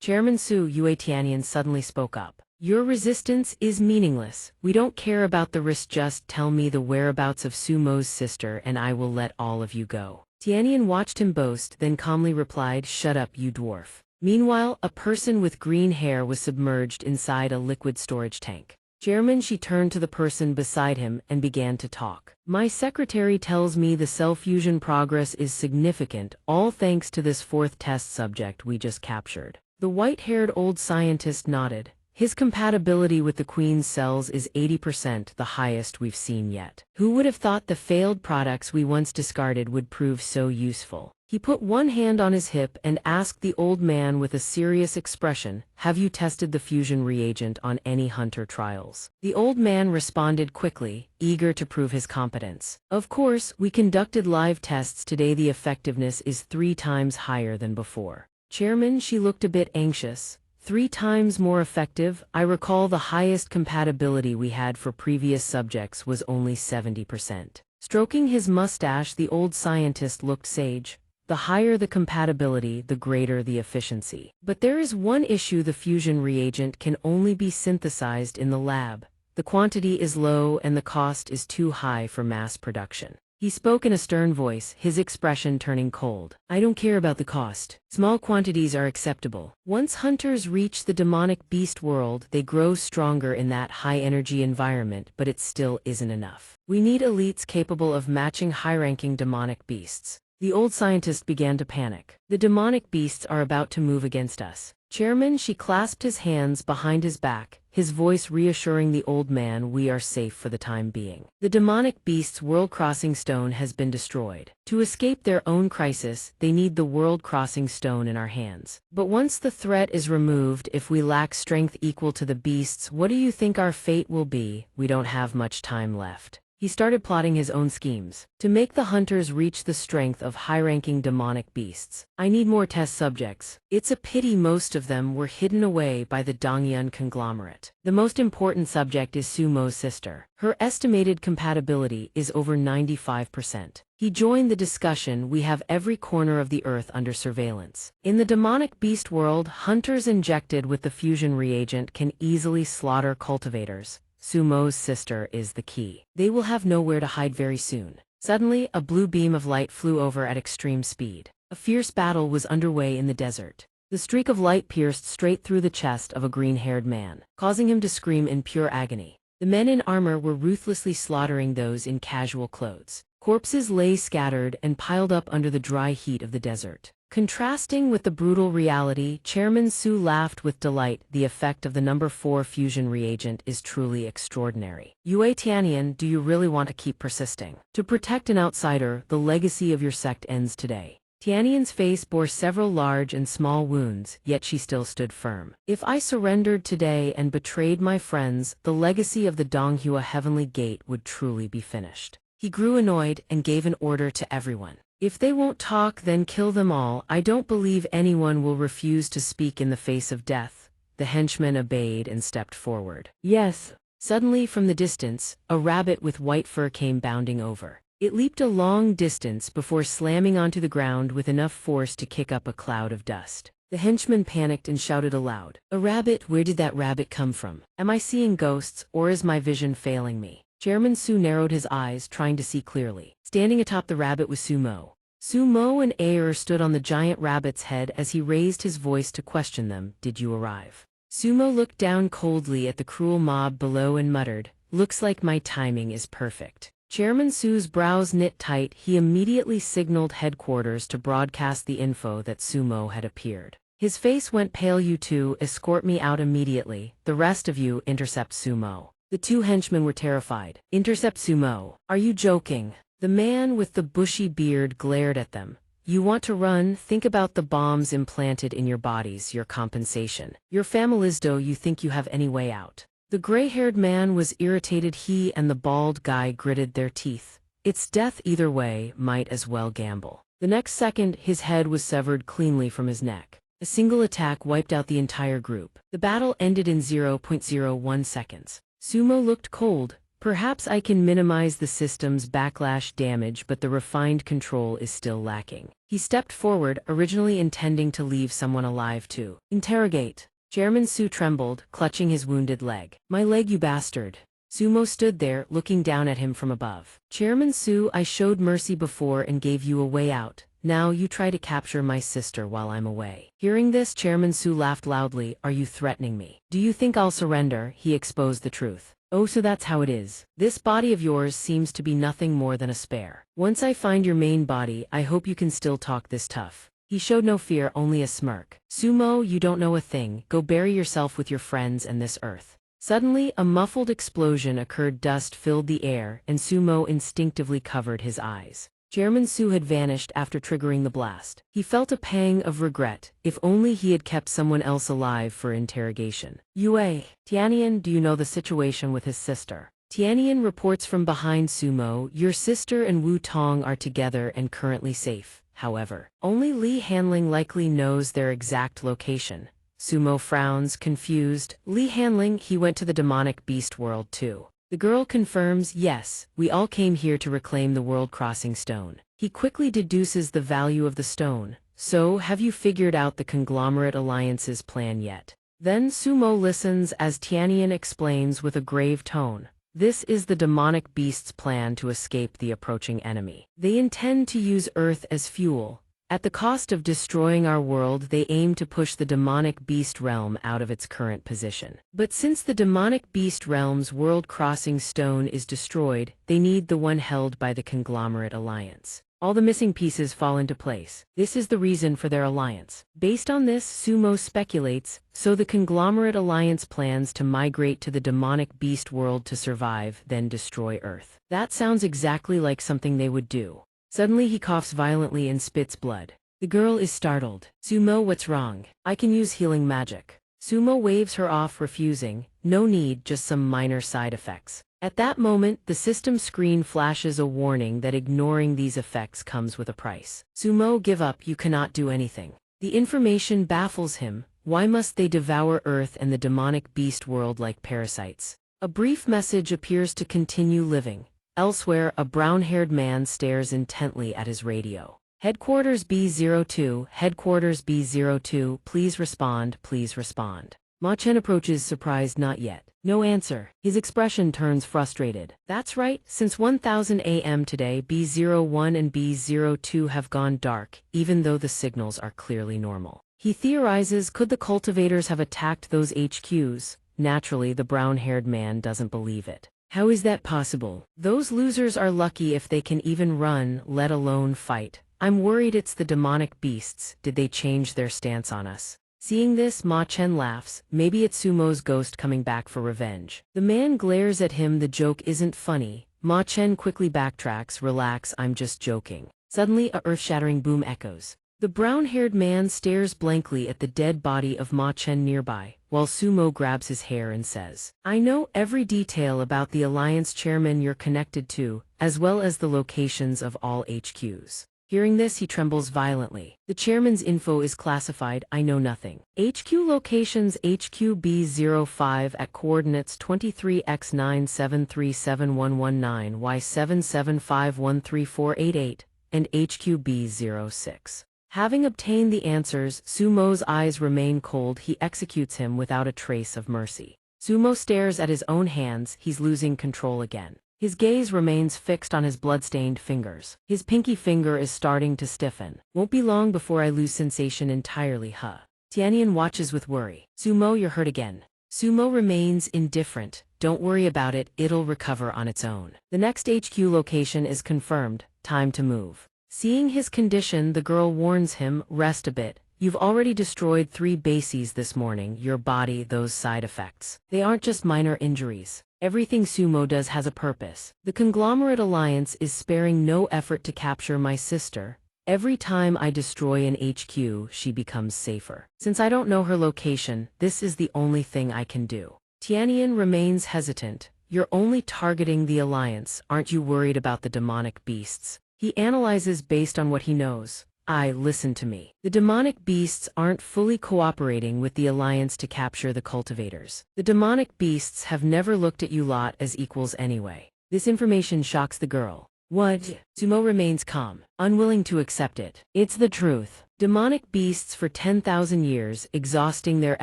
Chairman Su Yue Tianyan suddenly spoke up. Your resistance is meaningless. We don't care about the risk. Just tell me the whereabouts of Sumo's sister and I will let all of you go. Tianyan watched him boast, then calmly replied, shut up, you dwarf. Meanwhile, a person with green hair was submerged inside a liquid storage tank. Chairman, she turned to the person beside him and began to talk. My secretary tells me the cell fusion progress is significant, all thanks to this 4th test subject we just captured. The white-haired old scientist nodded. His compatibility with the Queen's cells is 80%, the highest we've seen yet. Who would have thought the failed products we once discarded would prove so useful? He put one hand on his hip and asked the old man with a serious expression, have you tested the fusion reagent on any hunter trials? The old man responded quickly, eager to prove his competence. Of course, we conducted live tests today. The effectiveness is 3 times higher than before. Chairman, she looked a bit anxious. 3 times more effective? I recall the highest compatibility we had for previous subjects was only 70%. Stroking his mustache, the old scientist looked sage. The higher the compatibility, the greater the efficiency. But there is one issue: the fusion reagent can only be synthesized in the lab. The quantity is low and the cost is too high for mass production. He spoke in a stern voice, his expression turning cold. I don't care about the cost. Small quantities are acceptable. Once hunters reach the demonic beast world, they grow stronger in that high-energy environment, but it still isn't enough. We need elites capable of matching high-ranking demonic beasts. The old scientist began to panic. The demonic beasts are about to move against us. Chairman, she clasped his hands behind his back, his voice reassuring the old man, we are safe for the time being. The demonic beast's world-crossing stone has been destroyed. To escape their own crisis, they need the world-crossing stone in our hands. But once the threat is removed, if we lack strength equal to the beasts, what do you think our fate will be? We don't have much time left. He started plotting his own schemes to make the hunters reach the strength of high-ranking demonic beasts. I need more test subjects. It's a pity most of them were hidden away by the Donghua conglomerate. The most important subject is Sumo's sister. Her estimated compatibility is over 95%. He joined the discussion. We have every corner of the earth under surveillance. In the demonic beast world, hunters injected with the fusion reagent can easily slaughter cultivators. Sumo's sister is the key. They will have nowhere to hide very soon. Suddenly, a blue beam of light flew over at extreme speed. A fierce battle was underway in the desert. The streak of light pierced straight through the chest of a green-haired man, causing him to scream in pure agony. The men in armor were ruthlessly slaughtering those in casual clothes. Corpses lay scattered and piled up under the dry heat of the desert. Contrasting with the brutal reality, Chairman Su laughed with delight. The effect of the number 4 fusion reagent is truly extraordinary. Yue Tianyan, do you really want to keep persisting? To protect an outsider, the legacy of your sect ends today. Tianyan's face bore several large and small wounds, yet she still stood firm. If I surrendered today and betrayed my friends, the legacy of the Donghua Heavenly Gate would truly be finished. He grew annoyed and gave an order to everyone. If they won't talk, then kill them all. I don't believe anyone will refuse to speak in the face of death. The henchman obeyed and stepped forward. Yes. Suddenly from the distance, a rabbit with white fur came bounding over. It leaped a long distance before slamming onto the ground with enough force to kick up a cloud of dust. The henchman panicked and shouted aloud. A rabbit? Where did that rabbit come from? Am I seeing ghosts, or is my vision failing me? Chairman Su narrowed his eyes, trying to see clearly. Standing atop the rabbit was Sumo. Sumo and Aer stood on the giant rabbit's head as he raised his voice to question them. Did you arrive? Sumo looked down coldly at the cruel mob below and muttered, looks like my timing is perfect. Chairman Su's brows knit tight. He immediately signaled headquarters to broadcast the info that Sumo had appeared. His face went pale. You two, escort me out immediately. The rest of you, intercept Sumo. The 2 henchmen were terrified. Intercept Sumo? Are you joking? The man with the bushy beard glared at them. You want to run? Think about the bombs implanted in your bodies, your compensation. Your families, do you think you have any way out? The gray-haired man was irritated. He and the bald guy gritted their teeth. It's death either way, might as well gamble. The next second, his head was severed cleanly from his neck. A single attack wiped out the entire group. The battle ended in 0.01 seconds. Sumo looked cold. Perhaps I can minimize the system's backlash damage, but the refined control is still lacking. He stepped forward, originally intending to leave someone alive to interrogate. Chairman Su trembled, clutching his wounded leg. My leg, you bastard. Sumo stood there, looking down at him from above. Chairman Su, I showed mercy before and gave you a way out. Now you try to capture my sister while I'm away. Hearing this, Chairman Su laughed loudly. Are you threatening me? Do you think I'll surrender? He exposed the truth. Oh, so that's how it is. This body of yours seems to be nothing more than a spare. Once I find your main body, I hope you can still talk this tough. He showed no fear, only a smirk. Sumo, you don't know a thing. Go bury yourself with your friends and this earth. Suddenly, a muffled explosion occurred. Dust filled the air, and Sumo instinctively covered his eyes. Chairman Su had vanished after triggering the blast. He felt a pang of regret. If only he had kept someone else alive for interrogation. Yue Tianyan, do you know the situation with his sister? Tianyan reports from behind Sumo. Your sister and Wu Tong are together and currently safe. However, only Li Hanling likely knows their exact location. Sumo frowns, confused. Li Hanling, he went to the demonic beast world too. The girl confirms, yes, we all came here to reclaim the world-crossing stone. He quickly deduces the value of the stone. So, have you figured out the conglomerate alliance's plan yet? Then Sumo listens as Tianyan explains with a grave tone. This is the demonic beast's plan to escape the approaching enemy. They intend to use Earth as fuel. At the cost of destroying our world, they aim to push the demonic beast realm out of its current position. But since the demonic beast realm's world-crossing stone is destroyed, they need the one held by the conglomerate alliance. All the missing pieces fall into place. This is the reason for their alliance. Based on this, Sumo speculates, so the conglomerate alliance plans to migrate to the demonic beast world to survive, then destroy Earth. That sounds exactly like something they would do. Suddenly he coughs violently and spits blood. The girl is startled. Sumo, what's wrong? I can use healing magic. Sumo waves her off, refusing. No need, just some minor side effects. At that moment, the system screen flashes a warning that ignoring these effects comes with a price. Sumo, give up, you cannot do anything. The information baffles him. Why must they devour Earth and the demonic beast world like parasites? A brief message appears to continue living. Elsewhere, a brown-haired man stares intently at his radio. Headquarters B02, Headquarters B02, please respond, please respond. Ma Chen approaches, surprised not yet. No answer. His expression turns frustrated. That's right, since 1000 AM today, B01 and B02 have gone dark, even though the signals are clearly normal. He theorizes, could the cultivators have attacked those HQs? Naturally, the brown-haired man doesn't believe it. How is that possible? Those losers are lucky if they can even run, let alone fight. I'm worried it's the demonic beasts. Did they change their stance on us? Seeing this, Ma Chen laughs. Maybe it's Sumo's ghost coming back for revenge. The man glares at him. The joke isn't funny. Ma Chen quickly backtracks. Relax, I'm just joking. Suddenly, a earth-shattering boom echoes. The brown-haired man stares blankly at the dead body of Ma Chen nearby, while Sumo grabs his hair and says, I know every detail about the Alliance chairman you're connected to, as well as the locations of all HQs. Hearing this, he trembles violently. The chairman's info is classified. I know nothing. HQ locations: HQ B05 at coordinates 23x97371119 y77513488 and HQ B06. Having obtained the answers, Sumo's eyes remain cold. He executes him without a trace of mercy. Sumo stares at his own hands. He's losing control again. His gaze remains fixed on his blood-stained fingers. His pinky finger is starting to stiffen. Won't be long before I lose sensation entirely, huh? Tianyan watches with worry. Sumo, you're hurt again. Sumo remains indifferent. Don't worry about it, it'll recover on its own. The next HQ location is confirmed. Time to move. Seeing his condition, the girl warns him, rest a bit. You've already destroyed 3 bases this morning. Your body, those side effects. They aren't just minor injuries. Everything Sumo does has a purpose. The conglomerate alliance is sparing no effort to capture my sister. Every time I destroy an HQ, she becomes safer. Since I don't know her location, this is the only thing I can do. Tianyan remains hesitant. You're only targeting the alliance. Aren't you worried about the demonic beasts? He analyzes based on what he knows. Listen to me. The demonic beasts aren't fully cooperating with the alliance to capture the cultivators. The demonic beasts have never looked at you lot as equals anyway. This information shocks the girl. What? Sumo remains calm, unwilling to accept it. It's the truth. Demonic beasts for 10,000 years, exhausting their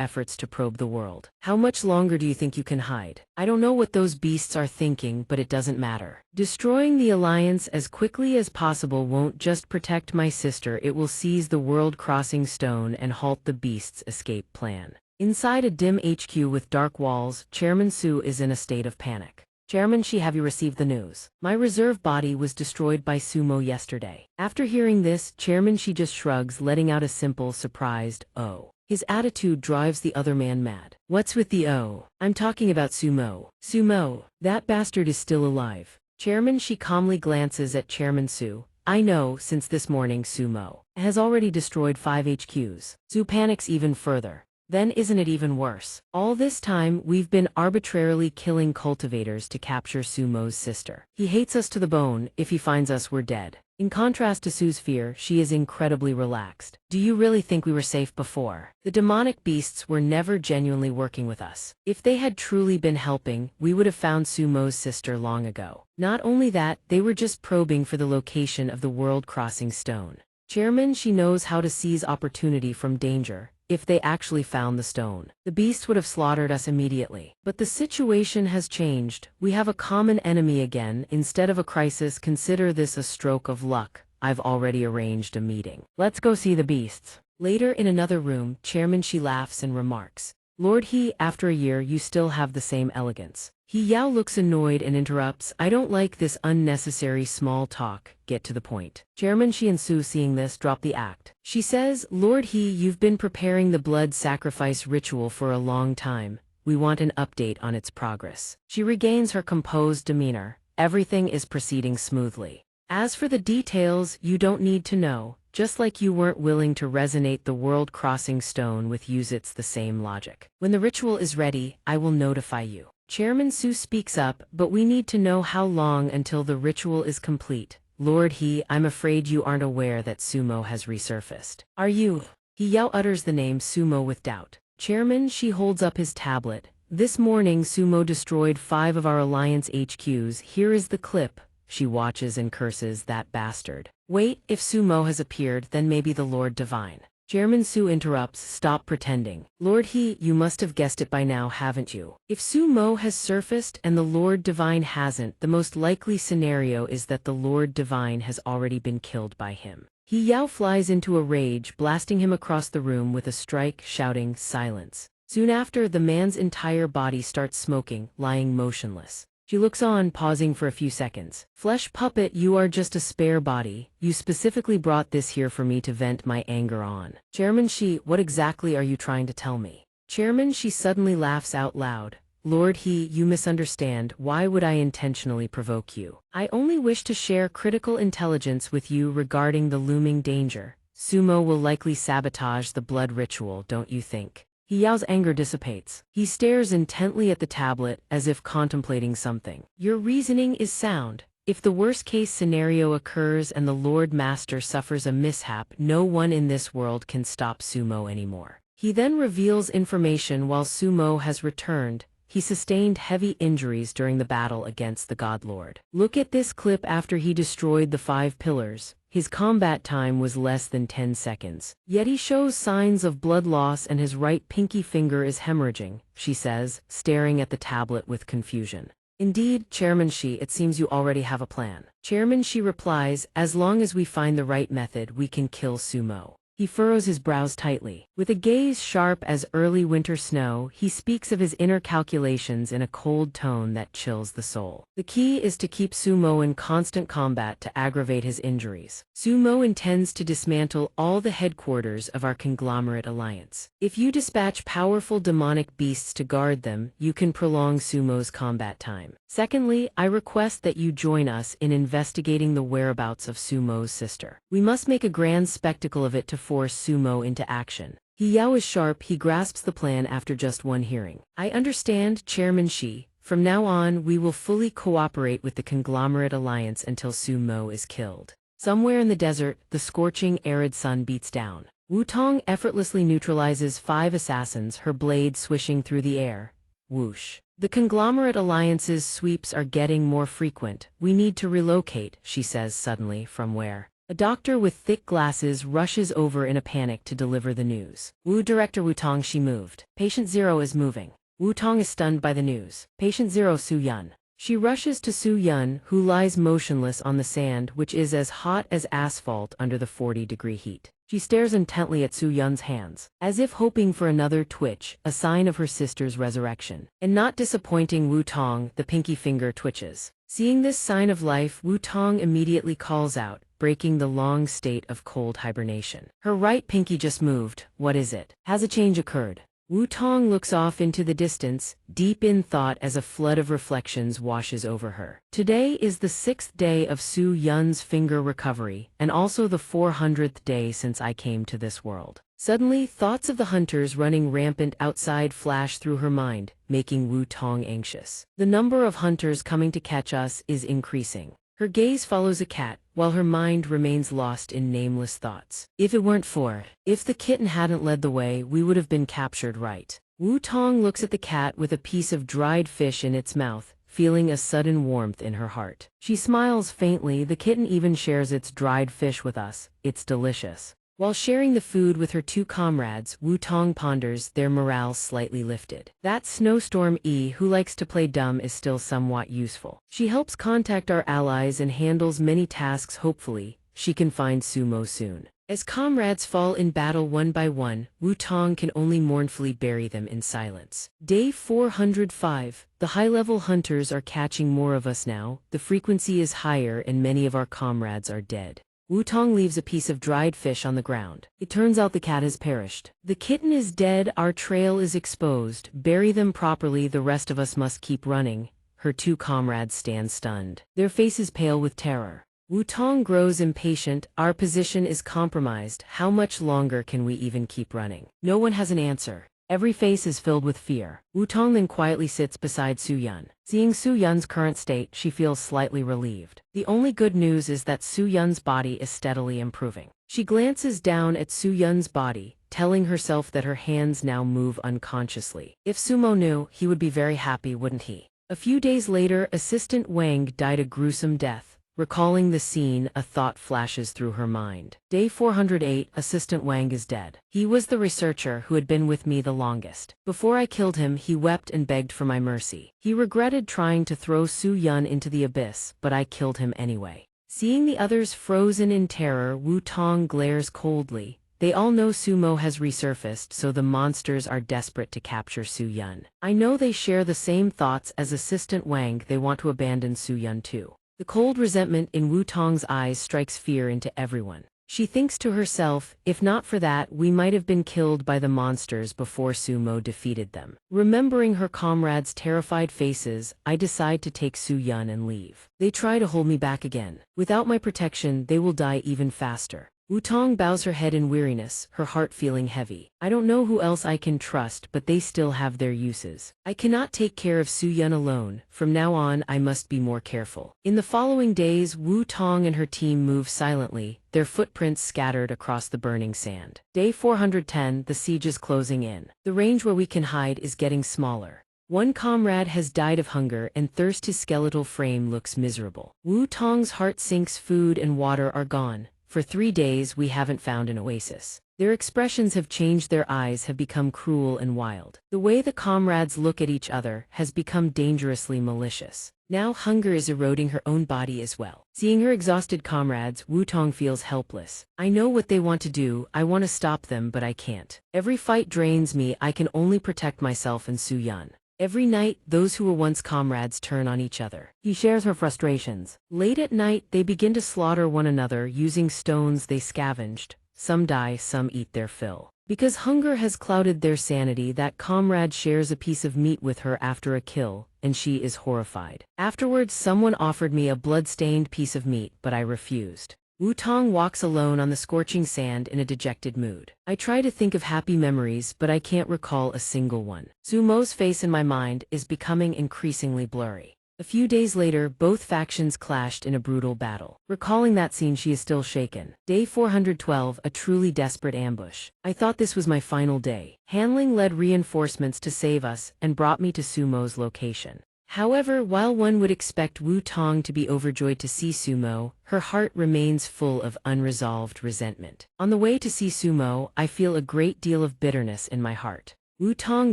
efforts to probe the world. How much longer do you think you can hide? I don't know what those beasts are thinking, but it doesn't matter. Destroying the alliance as quickly as possible won't just protect my sister, it will seize the world-crossing stone and halt the beasts' escape plan. Inside a dim HQ with dark walls, Chairman Su is in a state of panic. Chairman Shi, have you received the news? My reserve body was destroyed by Sumo yesterday. After hearing this, Chairman Shi just shrugs, letting out a simple, surprised, oh. His attitude drives the other man mad. What's with the oh? I'm talking about Sumo. Sumo, that bastard is still alive. Chairman Shi calmly glances at Chairman Su. I know, since this morning Sumo has already destroyed 5 HQs. Su panics even further. Then isn't it even worse? All this time, we've been arbitrarily killing cultivators to capture Sumo's sister. He hates us to the bone. If he finds us, we're dead. In contrast to Su's fear, she is incredibly relaxed. Do you really think we were safe before? The demonic beasts were never genuinely working with us. If they had truly been helping, we would have found Sumo's sister long ago. Not only that, they were just probing for the location of the world-crossing stone. Chairman, she knows how to seize opportunity from danger. If they actually found the stone, the beast would have slaughtered us immediately. But the situation has changed. We have a common enemy again. Instead of a crisis, consider this a stroke of luck. I've already arranged a meeting. Let's go see the beasts. Later in another room, Chairman Shi laughs and remarks, Lord He, after a year you still have the same elegance. He Yao looks annoyed and interrupts, I don't like this unnecessary small talk, get to the point. Chairman Shi and Su, seeing this, drop the act. She says, Lord He, you've been preparing the blood sacrifice ritual for a long time. We want an update on its progress. She regains her composed demeanor. Everything is proceeding smoothly. As for the details, you don't need to know. Just like you weren't willing to resonate the world-crossing stone with Yuzit's the same logic. When the ritual is ready, I will notify you. Chairman Su speaks up, but we need to know how long until the ritual is complete. Lord He, I'm afraid you aren't aware that Sumo has resurfaced. Are you? He Yao utters the name Sumo with doubt. Chairman Shi holds up his tablet. This morning Sumo destroyed 5 of our alliance HQs. Here is the clip. She watches and curses, that bastard. Wait, if Sumo has appeared, then maybe the Lord Divine Chairman Su interrupts, "Stop pretending. Lord He, you must have guessed it by now, haven't you? If Su Mo has surfaced and the Lord Divine hasn't, the most likely scenario is that the Lord Divine has already been killed by him." He Yao flies into a rage, blasting him across the room with a strike, shouting, "Silence." Soon after, the man's entire body starts smoking, lying motionless. She looks on, pausing for a few seconds. "Flesh puppet, you are just a spare body. You specifically brought this here for me to vent my anger on." Chairman Shi, "What exactly are you trying to tell me?" Chairman Shi suddenly laughs out loud. "Lord He, you misunderstand. Why would I intentionally provoke you? I only wish to share critical intelligence with you regarding the looming danger. Sumo will likely sabotage the blood ritual, don't you think?" He Yao's anger dissipates. He stares intently at the tablet, as if contemplating something. "Your reasoning is sound. If the worst-case scenario occurs and the Lord Master suffers a mishap, no one in this world can stop Sumo anymore." He then reveals information. While Sumo has returned, he sustained heavy injuries during the battle against the God Lord. Look at this clip. After he destroyed the 5 pillars, his combat time was less than 10 seconds. Yet he shows signs of blood loss and his right pinky finger is hemorrhaging, she says, staring at the tablet with confusion. "Indeed, Chairman Shi, it seems you already have a plan." Chairman Shi replies, "As long as we find the right method, we can kill Sumo." He furrows his brows tightly. With a gaze sharp as early winter snow, he speaks of his inner calculations in a cold tone that chills the soul. "The key is to keep Sumo in constant combat to aggravate his injuries. Sumo intends to dismantle all the headquarters of our conglomerate alliance. If you dispatch powerful demonic beasts to guard them, you can prolong Sumo's combat time. Secondly, I request that you join us in investigating the whereabouts of Sumo's sister. We must make a grand spectacle of it to force Sumo into action." He Yao is sharp. He grasps the plan after just one hearing. "I understand, Chairman Shi. From now on, we will fully cooperate with the conglomerate alliance until Sumo is killed." Somewhere in the desert, the scorching, arid sun beats down. Wu Tong effortlessly neutralizes 5 assassins, her blade swishing through the air. Whoosh. "The conglomerate alliance's sweeps are getting more frequent. We need to relocate," she says suddenly. "From where?" A doctor with thick glasses rushes over in a panic to deliver the news. Director Wu Tong, she moved. Patient 0 is moving." Wu Tong is stunned by the news. "Patient 0, Su Yun." She rushes to Su Yun, who lies motionless on the sand, which is as hot as asphalt under the 40-degree heat. She stares intently at Su Yun's hands, as if hoping for another twitch, a sign of her sister's resurrection. And not disappointing Wu Tong, the pinky finger twitches. Seeing this sign of life, Wu Tong immediately calls out, breaking the long state of cold hibernation. Her right pinky just moved. What is it? Has a change occurred? Wu Tong looks off into the distance, deep in thought as a flood of reflections washes over her. Today is the 6th day of Su Yun's finger recovery, and also the 400th day since I came to this world. Suddenly, thoughts of the hunters running rampant outside flash through her mind, making Wu Tong anxious. The number of hunters coming to catch us is increasing. Her gaze follows a cat, while her mind remains lost in nameless thoughts. If the kitten hadn't led the way, we would have been captured, right? Wu Tong looks at the cat with a piece of dried fish in its mouth, feeling a sudden warmth in her heart. She smiles faintly. The kitten even shares its dried fish with us. It's delicious. While sharing the food with her 2 comrades, Wu Tong ponders, their morale slightly lifted. That snowstorm E, who likes to play dumb, is still somewhat useful. She helps contact our allies and handles many tasks. Hopefully, she can find Sumo soon. As comrades fall in battle one by one, Wu Tong can only mournfully bury them in silence. Day 405. The high-level hunters are catching more of us now. The frequency is higher and many of our comrades are dead. Wu Tong leaves a piece of dried fish on the ground. It turns out the cat has perished. The kitten is dead. Our trail is exposed. Bury them properly. The rest of us must keep running. Her 2 comrades stand stunned, their faces pale with terror. Wu Tong grows impatient. Our position is compromised. How much longer can we even keep running? No one has an answer. Every face is filled with fear. Wu Tong then quietly sits beside Su Yun. Seeing Su Yun's current state, she feels slightly relieved. The only good news is that Su Yun's body is steadily improving. She glances down at Su Yun's body, telling herself that her hands now move unconsciously. If Sumo knew, he would be very happy, wouldn't he? A few days later, Assistant Wang died a gruesome death, Recalling the scene, a thought flashes through her mind. Day 408, Assistant Wang is dead. He was the researcher who had been with me the longest. Before I killed him, he wept and begged for my mercy. He regretted trying to throw Su Yun into the abyss, but I killed him anyway. Seeing the others frozen in terror, Wu Tong glares coldly. They all know Sumo has resurfaced, so the monsters are desperate to capture Su Yun. I know they share the same thoughts as Assistant Wang. They want to abandon Su Yun too. The cold resentment in Wu Tong's eyes strikes fear into everyone. She thinks to herself, if not for that, we might have been killed by the monsters before Sumo defeated them. Remembering her comrades' terrified faces, I decide to take Su Yun and leave. They try to hold me back again. Without my protection, they will die even faster. Wu Tong bows her head in weariness, her heart feeling heavy. I don't know who else I can trust, but they still have their uses. I cannot take care of Su Yun alone. From now on, I must be more careful. In the following days, Wu Tong and her team move silently, their footprints scattered across the burning sand. Day 410, the siege is closing in. The range where we can hide is getting smaller. One comrade has died of hunger and thirst. His skeletal frame looks miserable. Wu Tong's heart sinks. Food and water are gone. For 3 days we haven't found an oasis. Their expressions have changed, their eyes have become cruel and wild. The way the comrades look at each other has become dangerously malicious. Now hunger is eroding her own body as well. Seeing her exhausted comrades, Wu Tong feels helpless. I know what they want to do, I want to stop them, but I can't. Every fight drains me, I can only protect myself and Su Yun. Every night, those who were once comrades turn on each other. He shares her frustrations. Late at night, they begin to slaughter one another using stones they scavenged. Some die, some eat their fill. Because hunger has clouded their sanity, that comrade shares a piece of meat with her after a kill, and she is horrified. Afterwards, someone offered me a blood-stained piece of meat, but I refused. Wu Tong walks alone on the scorching sand in a dejected mood. I try to think of happy memories, but I can't recall a single one. Sumo's face in my mind is becoming increasingly blurry. A few days later, both factions clashed in a brutal battle. Recalling that scene, she is still shaken. Day 412, a truly desperate ambush. I thought this was my final day. Hanling led reinforcements to save us and brought me to Sumo's location. However, while one would expect Wu Tong to be overjoyed to see Sumo, her heart remains full of unresolved resentment. On the way to see Sumo, I feel a great deal of bitterness in my heart. Wu Tong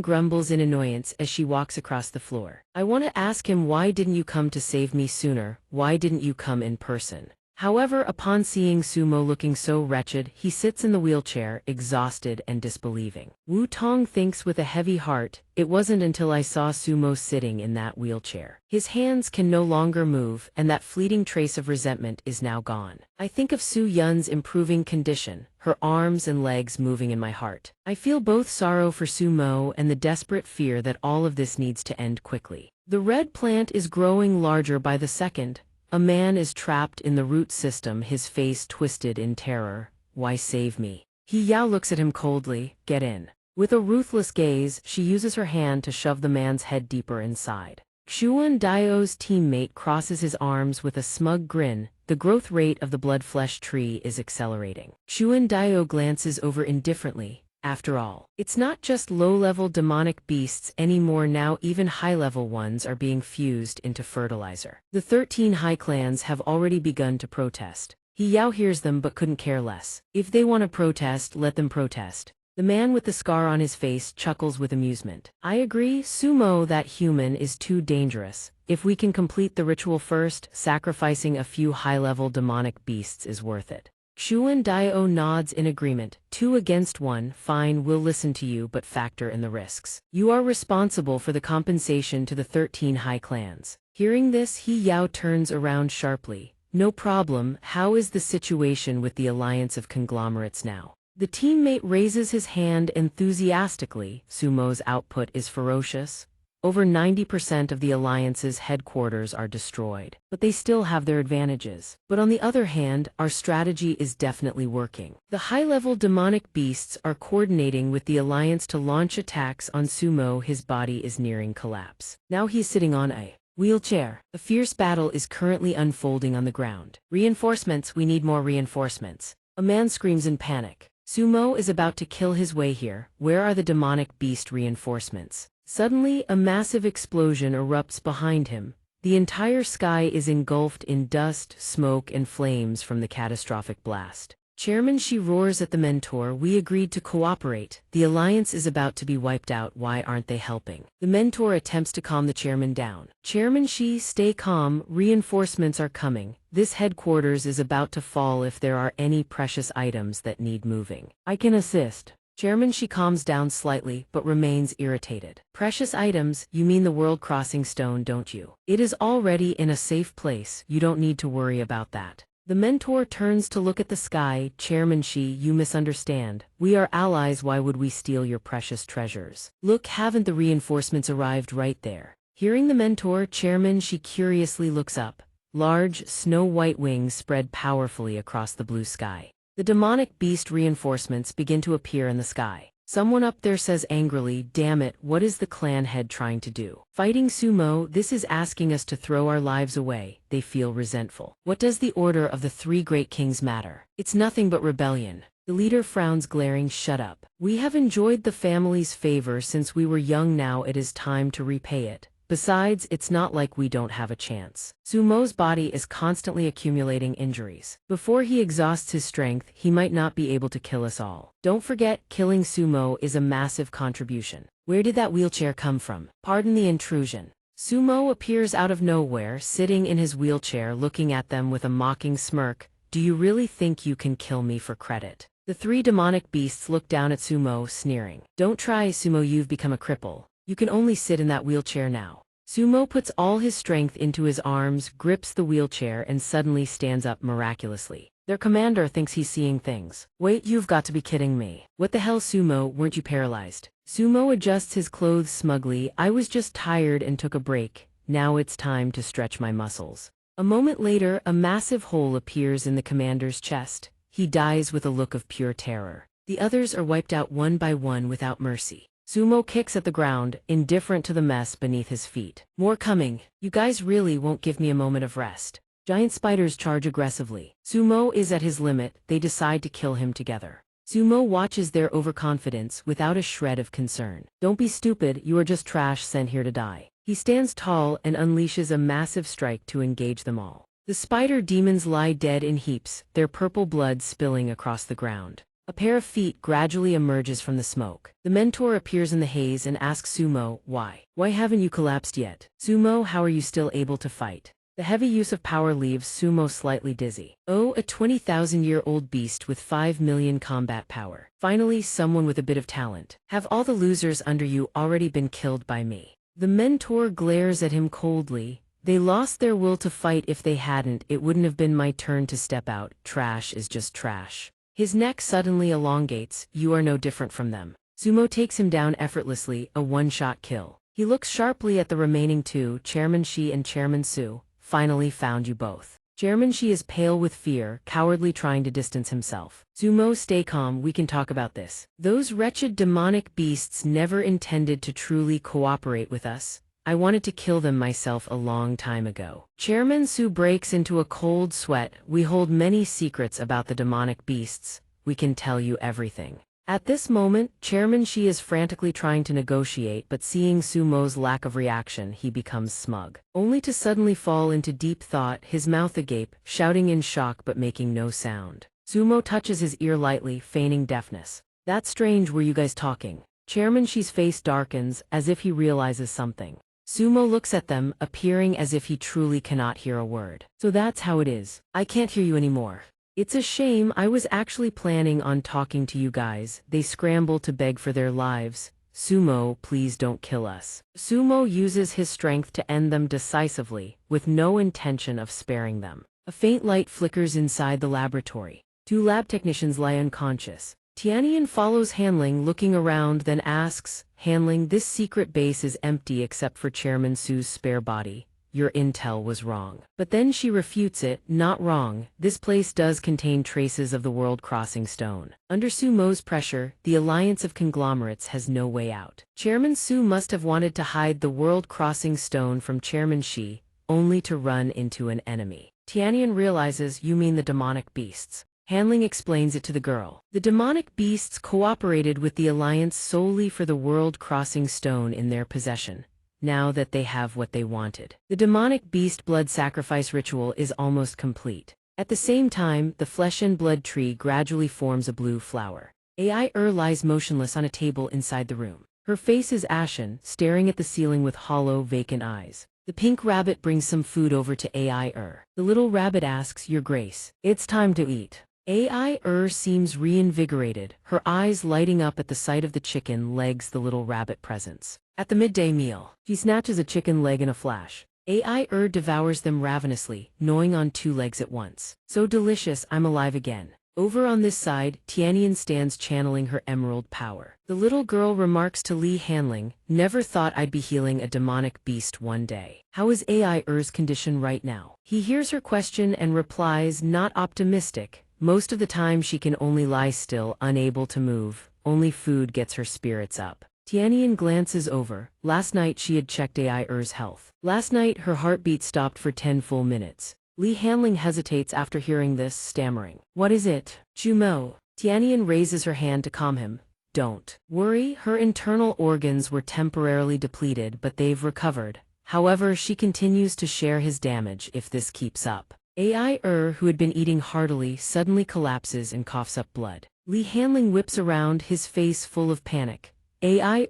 grumbles in annoyance as she walks across the floor. I want to ask him, why didn't you come to save me sooner? Why didn't you come in person? However, upon seeing Sumo looking so wretched, he sits in the wheelchair, exhausted and disbelieving. Wu Tong thinks with a heavy heart, it wasn't until I saw Sumo sitting in that wheelchair. His hands can no longer move, and that fleeting trace of resentment is now gone. I think of Su Yun's improving condition, her arms and legs moving in my heart. I feel both sorrow for Sumo and the desperate fear that all of this needs to end quickly. The red plant is growing larger by the second. A man is trapped in the root system, his face twisted in terror. Why save me? He Yao looks at him coldly. Get in. With a ruthless gaze, she uses her hand to shove the man's head deeper inside. Xuan Daio's teammate crosses his arms with a smug grin. The growth rate of the blood-flesh tree is accelerating. Xuan Daio glances over indifferently. After all, it's not just low-level demonic beasts anymore. Now even high-level ones are being fused into fertilizer. The 13 high clans have already begun to protest. He Yao hears them but couldn't care less. If they want to protest, let them protest. The man with the scar on his face chuckles with amusement. I agree, Sumo, that human is too dangerous. If we can complete the ritual first, sacrificing a few high-level demonic beasts is worth it. Xuan Daio nods in agreement. 2 against 1, fine, we'll listen to you, but factor in the risks. You are responsible for the compensation to the 13 high clans. Hearing this, He Yao turns around sharply. No problem, how is the situation with the alliance of conglomerates now? The teammate raises his hand enthusiastically. Sumo's output is ferocious. Over 90% of the alliance's headquarters are destroyed, but they still have their advantages. But on the other hand, our strategy is definitely working. The high-level demonic beasts are coordinating with the alliance to launch attacks on Sumo. His body is nearing collapse. Now he's sitting on a wheelchair. A fierce battle is currently unfolding on the ground. Reinforcements, we need more reinforcements. A man screams in panic. Sumo is about to kill his way here. Where are the demonic beast reinforcements? Suddenly, a massive explosion erupts behind him. The entire sky is engulfed in dust, smoke, and flames from the catastrophic blast. Chairman Shi roars at the mentor, "We agreed to cooperate. The alliance is about to be wiped out. Why aren't they helping?" The mentor attempts to calm the chairman down. Chairman Shi, "Stay calm. Reinforcements are coming. This headquarters is about to fall if there are any precious items that need moving. I can assist." Chairman Shi calms down slightly but remains irritated. "Precious items? You mean the world-crossing stone, don't you? It is already in a safe place. You don't need to worry about that." The mentor turns to look at the sky. "Chairman Shi, you misunderstand. We are allies. Why would we steal your precious treasures? Look, haven't the reinforcements arrived right there?" Hearing the mentor, Chairman Shi curiously looks up. Large, snow-white wings spread powerfully across the blue sky. The demonic beast reinforcements begin to appear in the sky. Someone up there says angrily, "Damn it, what is the clan head trying to do? Fighting sumo? This is asking us to throw our lives away." They feel resentful. "What does the order of the three great kings matter? It's nothing but rebellion." The leader frowns, glaring, "Shut up. We have enjoyed the family's favor since we were young. Now it is time to repay it. Besides, it's not like we don't have a chance." Sumo's body is constantly accumulating injuries. Before he exhausts his strength, he might not be able to kill us all. Don't forget, killing Sumo is a massive contribution. Where did that wheelchair come from? Pardon the intrusion. Sumo appears out of nowhere, sitting in his wheelchair looking at them with a mocking smirk. "Do you really think you can kill me for credit?" The three demonic beasts look down at Sumo, sneering. "Don't try, Sumo, you've become a cripple. You can only sit in that wheelchair now." Sumo puts all his strength into his arms, grips the wheelchair, and suddenly stands up miraculously. Their commander thinks he's seeing things. "Wait, you've got to be kidding me. What the hell, Sumo, weren't you paralyzed?" Sumo adjusts his clothes smugly. "I was just tired and took a break. Now it's time to stretch my muscles." A moment later, a massive hole appears in the commander's chest. He dies with a look of pure terror. The others are wiped out one by one without mercy. Sumo kicks at the ground, indifferent to the mess beneath his feet. "More coming. You guys really won't give me a moment of rest." Giant spiders charge aggressively. Sumo is at his limit. They decide to kill him together. Sumo watches their overconfidence without a shred of concern. "Don't be stupid, you are just trash sent here to die." He stands tall and unleashes a massive strike to engage them all. The spider demons lie dead in heaps, their purple blood spilling across the ground. A pair of feet gradually emerges from the smoke. The mentor appears in the haze and asks Sumo, "Why? Why haven't you collapsed yet? Sumo, how are you still able to fight?" The heavy use of power leaves Sumo slightly dizzy. "Oh, a 20,000-year-old beast with 5 million combat power. Finally, someone with a bit of talent. Have all the losers under you already been killed by me?" The mentor glares at him coldly. "They lost their will to fight. If they hadn't, it wouldn't have been my turn to step out. Trash is just trash." His neck suddenly elongates. "You are no different from them." Sumo takes him down effortlessly, a one-shot kill. He looks sharply at the remaining two, Chairman Shi and Chairman Su. "Finally found you both." Chairman Shi is pale with fear, cowardly, trying to distance himself. "Sumo, stay calm, we can talk about this. Those wretched demonic beasts never intended to truly cooperate with us. I wanted to kill them myself a long time ago." Chairman Su breaks into a cold sweat. "We hold many secrets about the demonic beasts. We can tell you everything." At this moment, Chairman Shi is frantically trying to negotiate, but seeing Sumo's lack of reaction, he becomes smug. Only to suddenly fall into deep thought, his mouth agape, shouting in shock but making no sound. Sumo touches his ear lightly, feigning deafness. "That's strange, were you guys talking?" Chairman Shi's face darkens, as if he realizes something. Sumo looks at them, appearing as if he truly cannot hear a word. "So that's how it is. I can't hear you anymore. It's a shame, I was actually planning on talking to you guys." They scramble to beg for their lives. "Sumo, please don't kill us." Sumo uses his strength to end them decisively, with no intention of sparing them. A faint light flickers inside the laboratory. Two lab technicians lie unconscious. Tianyan follows Hanling, looking around, then asks, "Hanling, this secret base is empty except for Chairman Su's spare body. Your intel was wrong." But then she refutes it. "Not wrong. This place does contain traces of the world-crossing stone." Under Sumo's pressure, the alliance of conglomerates has no way out. Chairman Su must have wanted to hide the world-crossing stone from Chairman Shi, only to run into an enemy. Tianyan realizes, "You mean the demonic beasts." Hanling explains it to the girl. The demonic beasts cooperated with the alliance solely for the world-crossing stone in their possession. now that they have what they wanted. The demonic beast blood sacrifice ritual is almost complete. At the same time, the flesh and blood tree gradually forms a blue flower. AI lies motionless on a table inside the room. Her face is ashen, staring at the ceiling with hollow, vacant eyes. The pink rabbit brings some food over to AI. The little rabbit asks, "Your Grace, it's time to eat." AI seems reinvigorated, her eyes lighting up at the sight of the chicken legs the little rabbit presents. At the midday meal, he snatches a chicken leg in a flash. AI devours them ravenously, gnawing on 2 legs at once. "So delicious, I'm alive again." Over on this side, Tianyan stands channeling her emerald power. The little girl remarks to Li Hanling, "Never thought I'd be healing a demonic beast one day. How is AI's condition right now?" He hears her question and replies, "Not optimistic. Most of the time she can only lie still, unable to move. Only food gets her spirits up." Tianyan glances over. Last night she had checked AI's health. Last night her heartbeat stopped for 10 full minutes. Li Hanling hesitates after hearing this, stammering, "What is it, Chumo?" Tianyan raises her hand to calm him. "Don't worry, her internal organs were temporarily depleted but they've recovered. However, she continues to share his damage if this keeps up." AI who had been eating heartily, suddenly collapses and coughs up blood. Li Hanling whips around, his face full of panic. AI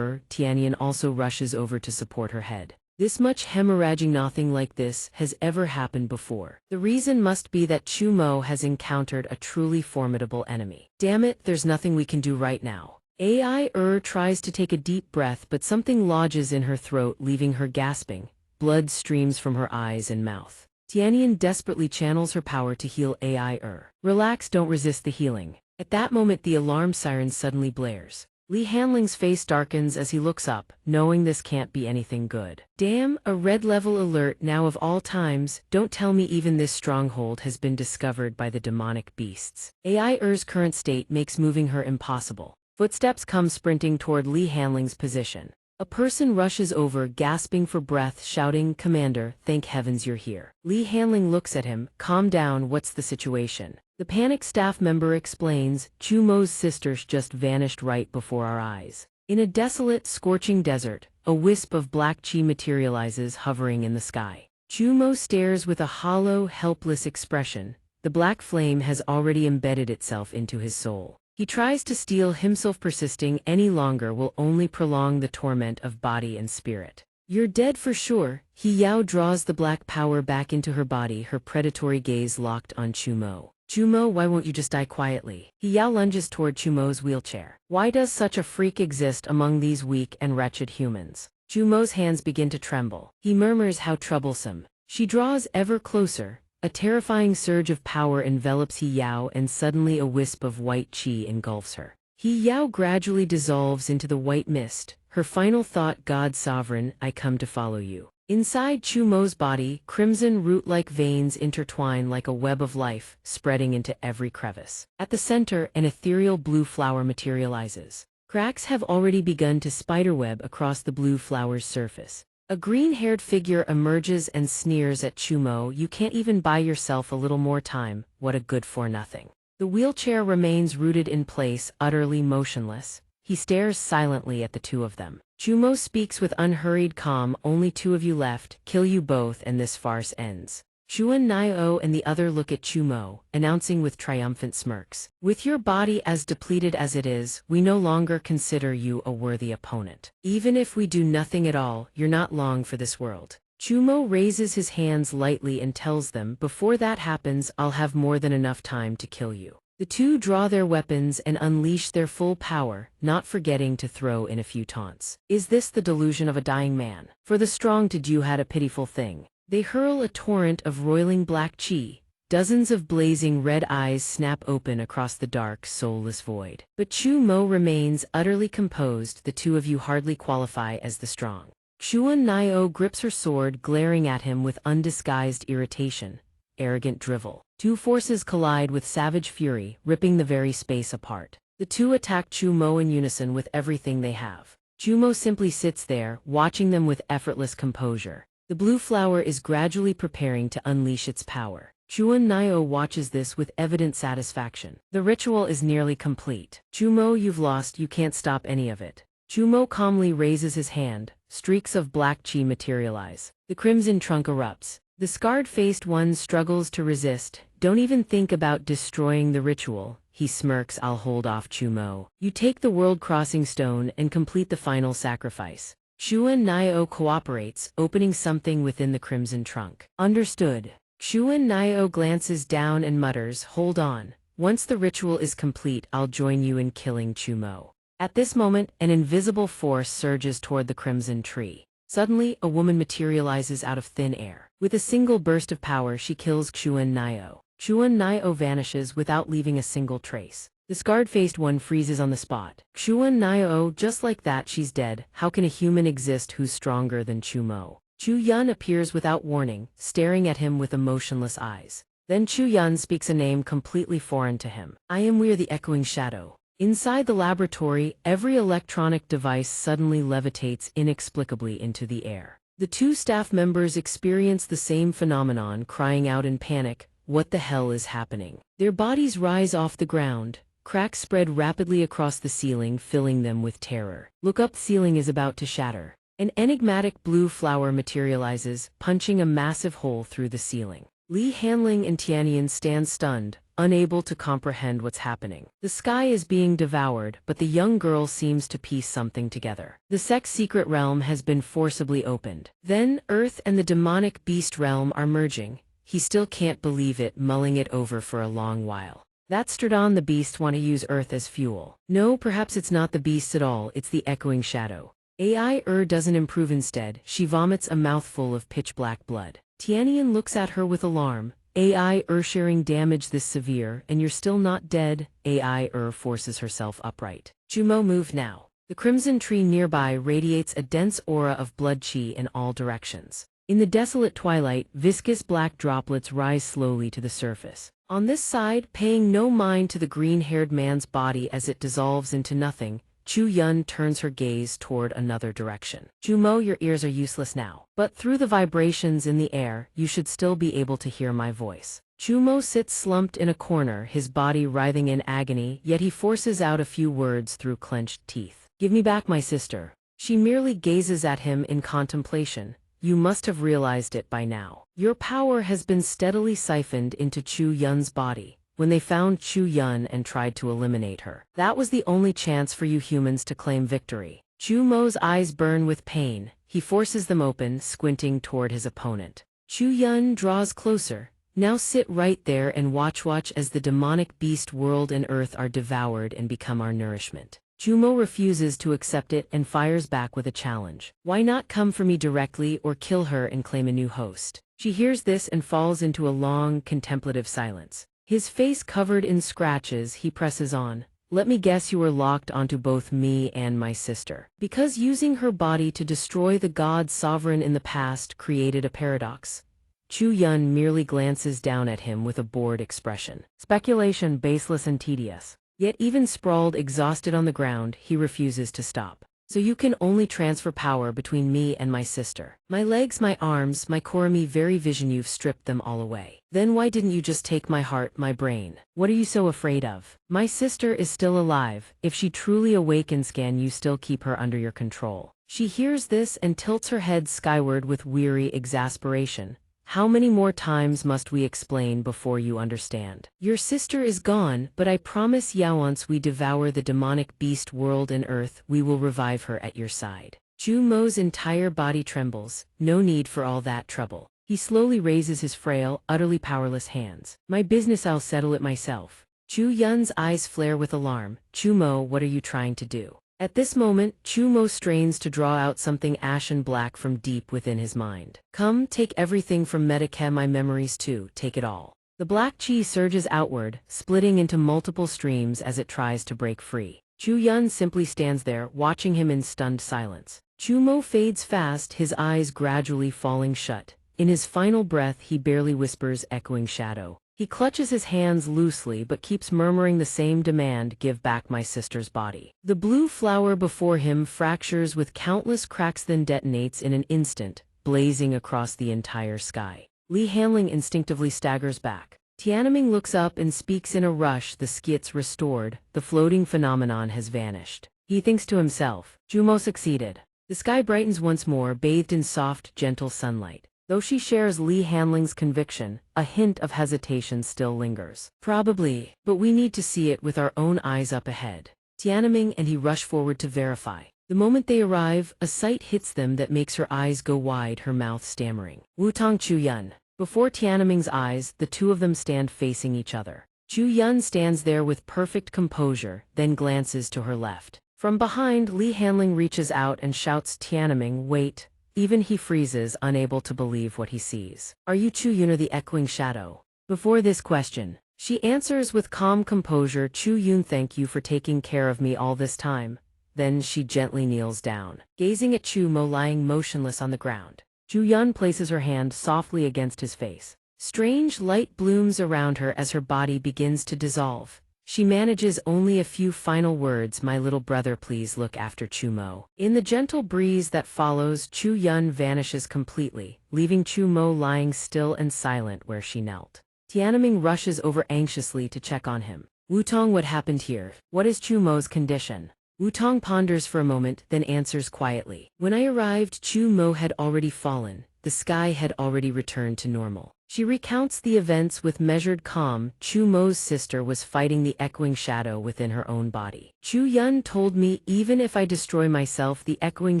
Tianyan also rushes over to support her head. This much hemorrhaging, nothing like this has ever happened before. The reason must be that Chumo has encountered a truly formidable enemy. "Damn it, there's nothing we can do right now." AI tries to take a deep breath but something lodges in her throat, leaving her gasping. Blood streams from her eyes and mouth. Tianyan desperately channels her power to heal AI "Relax, don't resist the healing." At that moment the alarm siren suddenly blares. Li Hanling's face darkens as he looks up, knowing this can't be anything good. "Damn, a red level alert now of all times. Don't tell me even this stronghold has been discovered by the demonic beasts." AI's current state makes moving her impossible. Footsteps come sprinting toward Li Hanling's position. A person rushes over, gasping for breath, shouting, "Commander, thank heavens you're here." Li Hanling looks at him. "Calm down, what's the situation?" The panicked staff member explains, "Chumo's sisters just vanished right before our eyes." In a desolate, scorching desert, a wisp of black chi materializes, hovering in the sky. Chumo stares with a hollow, helpless expression. The black flame has already embedded itself into his soul. He tries to steel himself, persisting any longer will only prolong the torment of body and spirit. "You're dead for sure." He Yao draws the black power back into her body, her predatory gaze locked on Chumo. "Chumo, why won't you just die quietly?" He Yao lunges toward Chumo's wheelchair. "Why does such a freak exist among these weak and wretched humans?" Chumo's hands begin to tremble. He murmurs, "How troublesome." She draws ever closer. A terrifying surge of power envelops He Yao and suddenly a wisp of white chi engulfs her. He Yao gradually dissolves into the white mist. Her final thought, "God sovereign, I come to follow you." Inside Chumo's body, crimson root-like veins intertwine like a web of life, spreading into every crevice. At the center, an ethereal blue flower materializes. Cracks have already begun to spiderweb across the blue flower's surface. A green-haired figure emerges and sneers at Chumo, "You can't even buy yourself a little more time, what a good-for-nothing." The wheelchair remains rooted in place, utterly motionless. He stares silently at the two of them. Chumo speaks with unhurried calm, "Only 2 of you left, kill you both and this farce ends." Chuan Nio and the other look at Chumo, announcing with triumphant smirks, "With your body as depleted as it is, we no longer consider you a worthy opponent. Even if we do nothing at all, you're not long for this world." Chumo raises his hands lightly and tells them, "Before that happens, I'll have more than enough time to kill you." The two draw their weapons and unleash their full power, not forgetting to throw in a few taunts. Is this the delusion of a dying man? For the strong to do had a pitiful thing. They hurl a torrent of roiling black chi. Dozens of blazing red eyes snap open across the dark, soulless void. But Chumo remains utterly composed. "The 2 of you hardly qualify as the strong." Chuan Nio grips her sword, glaring at him with undisguised irritation. Arrogant drivel. 2 forces collide with savage fury, ripping the very space apart. The 2 attack Chumo in unison with everything they have. Chumo simply sits there, watching them with effortless composure. The blue flower is gradually preparing to unleash its power. Chuan Nio watches this with evident satisfaction. The ritual is nearly complete. "Chumo, you've lost, you can't stop any of it." Chumo calmly raises his hand. streaks of black chi materialize. The crimson trunk erupts. The scarred-faced one struggles to resist. Don't even think about destroying the ritual. He smirks. I'll hold off, Chumo. You take the world-crossing stone and complete the final sacrifice. Xuan Nio cooperates, opening something within the crimson trunk. Understood. Xuan Nio glances down and mutters, hold on. Once the ritual is complete, I'll join you in killing Chumo. At this moment, an invisible force surges toward the crimson tree. Suddenly, a woman materializes out of thin air. With a single burst of power, she kills Xuan Nio. Xuan Nio vanishes without leaving a single trace. The scarred-faced one freezes on the spot. Xuan Nio, just like that, she's dead. How can a human exist who's stronger than Chumo? Chu Yun appears without warning, staring at him with emotionless eyes. Then Chu Yun speaks a name completely foreign to him. I am We're the Echoing Shadow. Inside the laboratory, every electronic device suddenly levitates inexplicably into the air. The two staff members experience the same phenomenon, crying out in panic, what the hell is happening? Their bodies rise off the ground. Cracks spread rapidly across the ceiling, filling them with terror. Look up, the ceiling is about to shatter. An enigmatic blue flower materializes, punching a massive hole through the ceiling. Li Hanling and Tianyan stand stunned, unable to comprehend what's happening. The sky is being devoured, but the young girl seems to piece something together. The sect's secret realm has been forcibly opened. Then, Earth and the demonic beast realm are merging. He still can't believe it, mulling it over for a long while. That Stradan the beasts want to use Earth as fuel. No, perhaps it's not the beasts at all, it's the echoing shadow. AI doesn't improve, instead, she vomits a mouthful of pitch-black blood. Tianyan looks at her with alarm. AI sharing damage this severe, and you're still not dead? AI forces herself upright. Chumo, move now. The crimson tree nearby radiates a dense aura of blood chi in all directions. In the desolate twilight, viscous black droplets rise slowly to the surface. On this side, paying no mind to the green-haired man's body as it dissolves into nothing, Chu Yun turns her gaze toward another direction. Chumo, your ears are useless now. But through the vibrations in the air, you should still be able to hear my voice. Chumo sits slumped in a corner, his body writhing in agony, yet he forces out a few words through clenched teeth. Give me back my sister. She merely gazes at him in contemplation. You must have realized it by now. Your power has been steadily siphoned into Chu Yun's body. When they found Chu Yun and tried to eliminate her, that was the only chance for you humans to claim victory. Chu Mo's eyes burn with pain. He forces them open, squinting toward his opponent. Chu Yun draws closer. Now sit right there and watch as the demonic beast world and earth are devoured and become our nourishment. Chumo refuses to accept it and fires back with a challenge. Why not come for me directly or kill her and claim a new host? She hears this and falls into a long, contemplative silence. His face covered in scratches, he presses on. Let me guess, you were locked onto both me and my sister. Because using her body to destroy the god sovereign in the past created a paradox. Chu Yun merely glances down at him with a bored expression. Speculation baseless and tedious. Yet even sprawled exhausted on the ground, he refuses to stop. So you can only transfer power between me and my sister. My legs, my arms, my Korami very vision, you've stripped them all away. Then why didn't you just take my heart, my brain? What are you so afraid of? My sister is still alive. If she truly awakens, can you still keep her under your control? She hears this and tilts her head skyward with weary exasperation. How many more times must we explain before you understand? Your sister is gone, but I promise ya, once we devour the demonic beast world and earth, we will revive her at your side. Chu Mo's entire body trembles. No need for all that trouble. He slowly raises his frail, utterly powerless hands. My business, I'll settle it myself. Chu Yun's eyes flare with alarm. Chu Mo, what are you trying to do? At this moment, Chu Mo strains to draw out something ashen black from deep within his mind. Come, take everything from Medicare, my memories too, take it all. The black chi surges outward, splitting into multiple streams as it tries to break free. Chu Yun simply stands there, watching him in stunned silence. Chu Mo fades fast, his eyes gradually falling shut. In his final breath, he barely whispers, echoing shadow. He clutches his hands loosely but keeps murmuring the same demand, give back my sister's body. The blue flower before him fractures with countless cracks, then detonates in an instant, blazing across the entire sky. Li Hanling instinctively staggers back. Tianming looks up and speaks in a rush, the skits restored, the floating phenomenon has vanished. He thinks to himself, Jumo succeeded. The sky brightens once more, bathed in soft, gentle sunlight. Though she shares Li Hanling's conviction, a hint of hesitation still lingers. Probably, but we need to see it with our own eyes up ahead. Tianming and he rush forward to verify. The moment they arrive, a sight hits them that makes her eyes go wide, her mouth stammering. Wutong Chu Yun. Before Tianming's eyes, the two of them stand facing each other. Chu Yun stands there with perfect composure, then glances to her left. From behind, Li Hanling reaches out and shouts, Tianming, wait. Even he freezes, unable to believe what he sees. Are you Chu Yun or the echoing shadow? Before this question, she answers with calm composure, Chu Yun, thank you for taking care of me all this time. Then she gently kneels down, gazing at Chu Mo lying motionless on the ground. Chu Yun places her hand softly against his face. Strange light blooms around her as her body begins to dissolve. She manages only a few final words, my little brother, please look after Chu Mo. In the gentle breeze that follows, Chu Yun vanishes completely, leaving Chu Mo lying still and silent where she knelt. Tianming rushes over anxiously to check on him. Wutong, what happened here? What is Chu Mo's condition? Wutong ponders for a moment, then answers quietly. When I arrived, Chu Mo had already fallen. The sky had already returned to normal. She recounts the events with measured calm. Chu Mo's sister was fighting the echoing shadow within her own body. Chu Yun told me even if I destroy myself, the echoing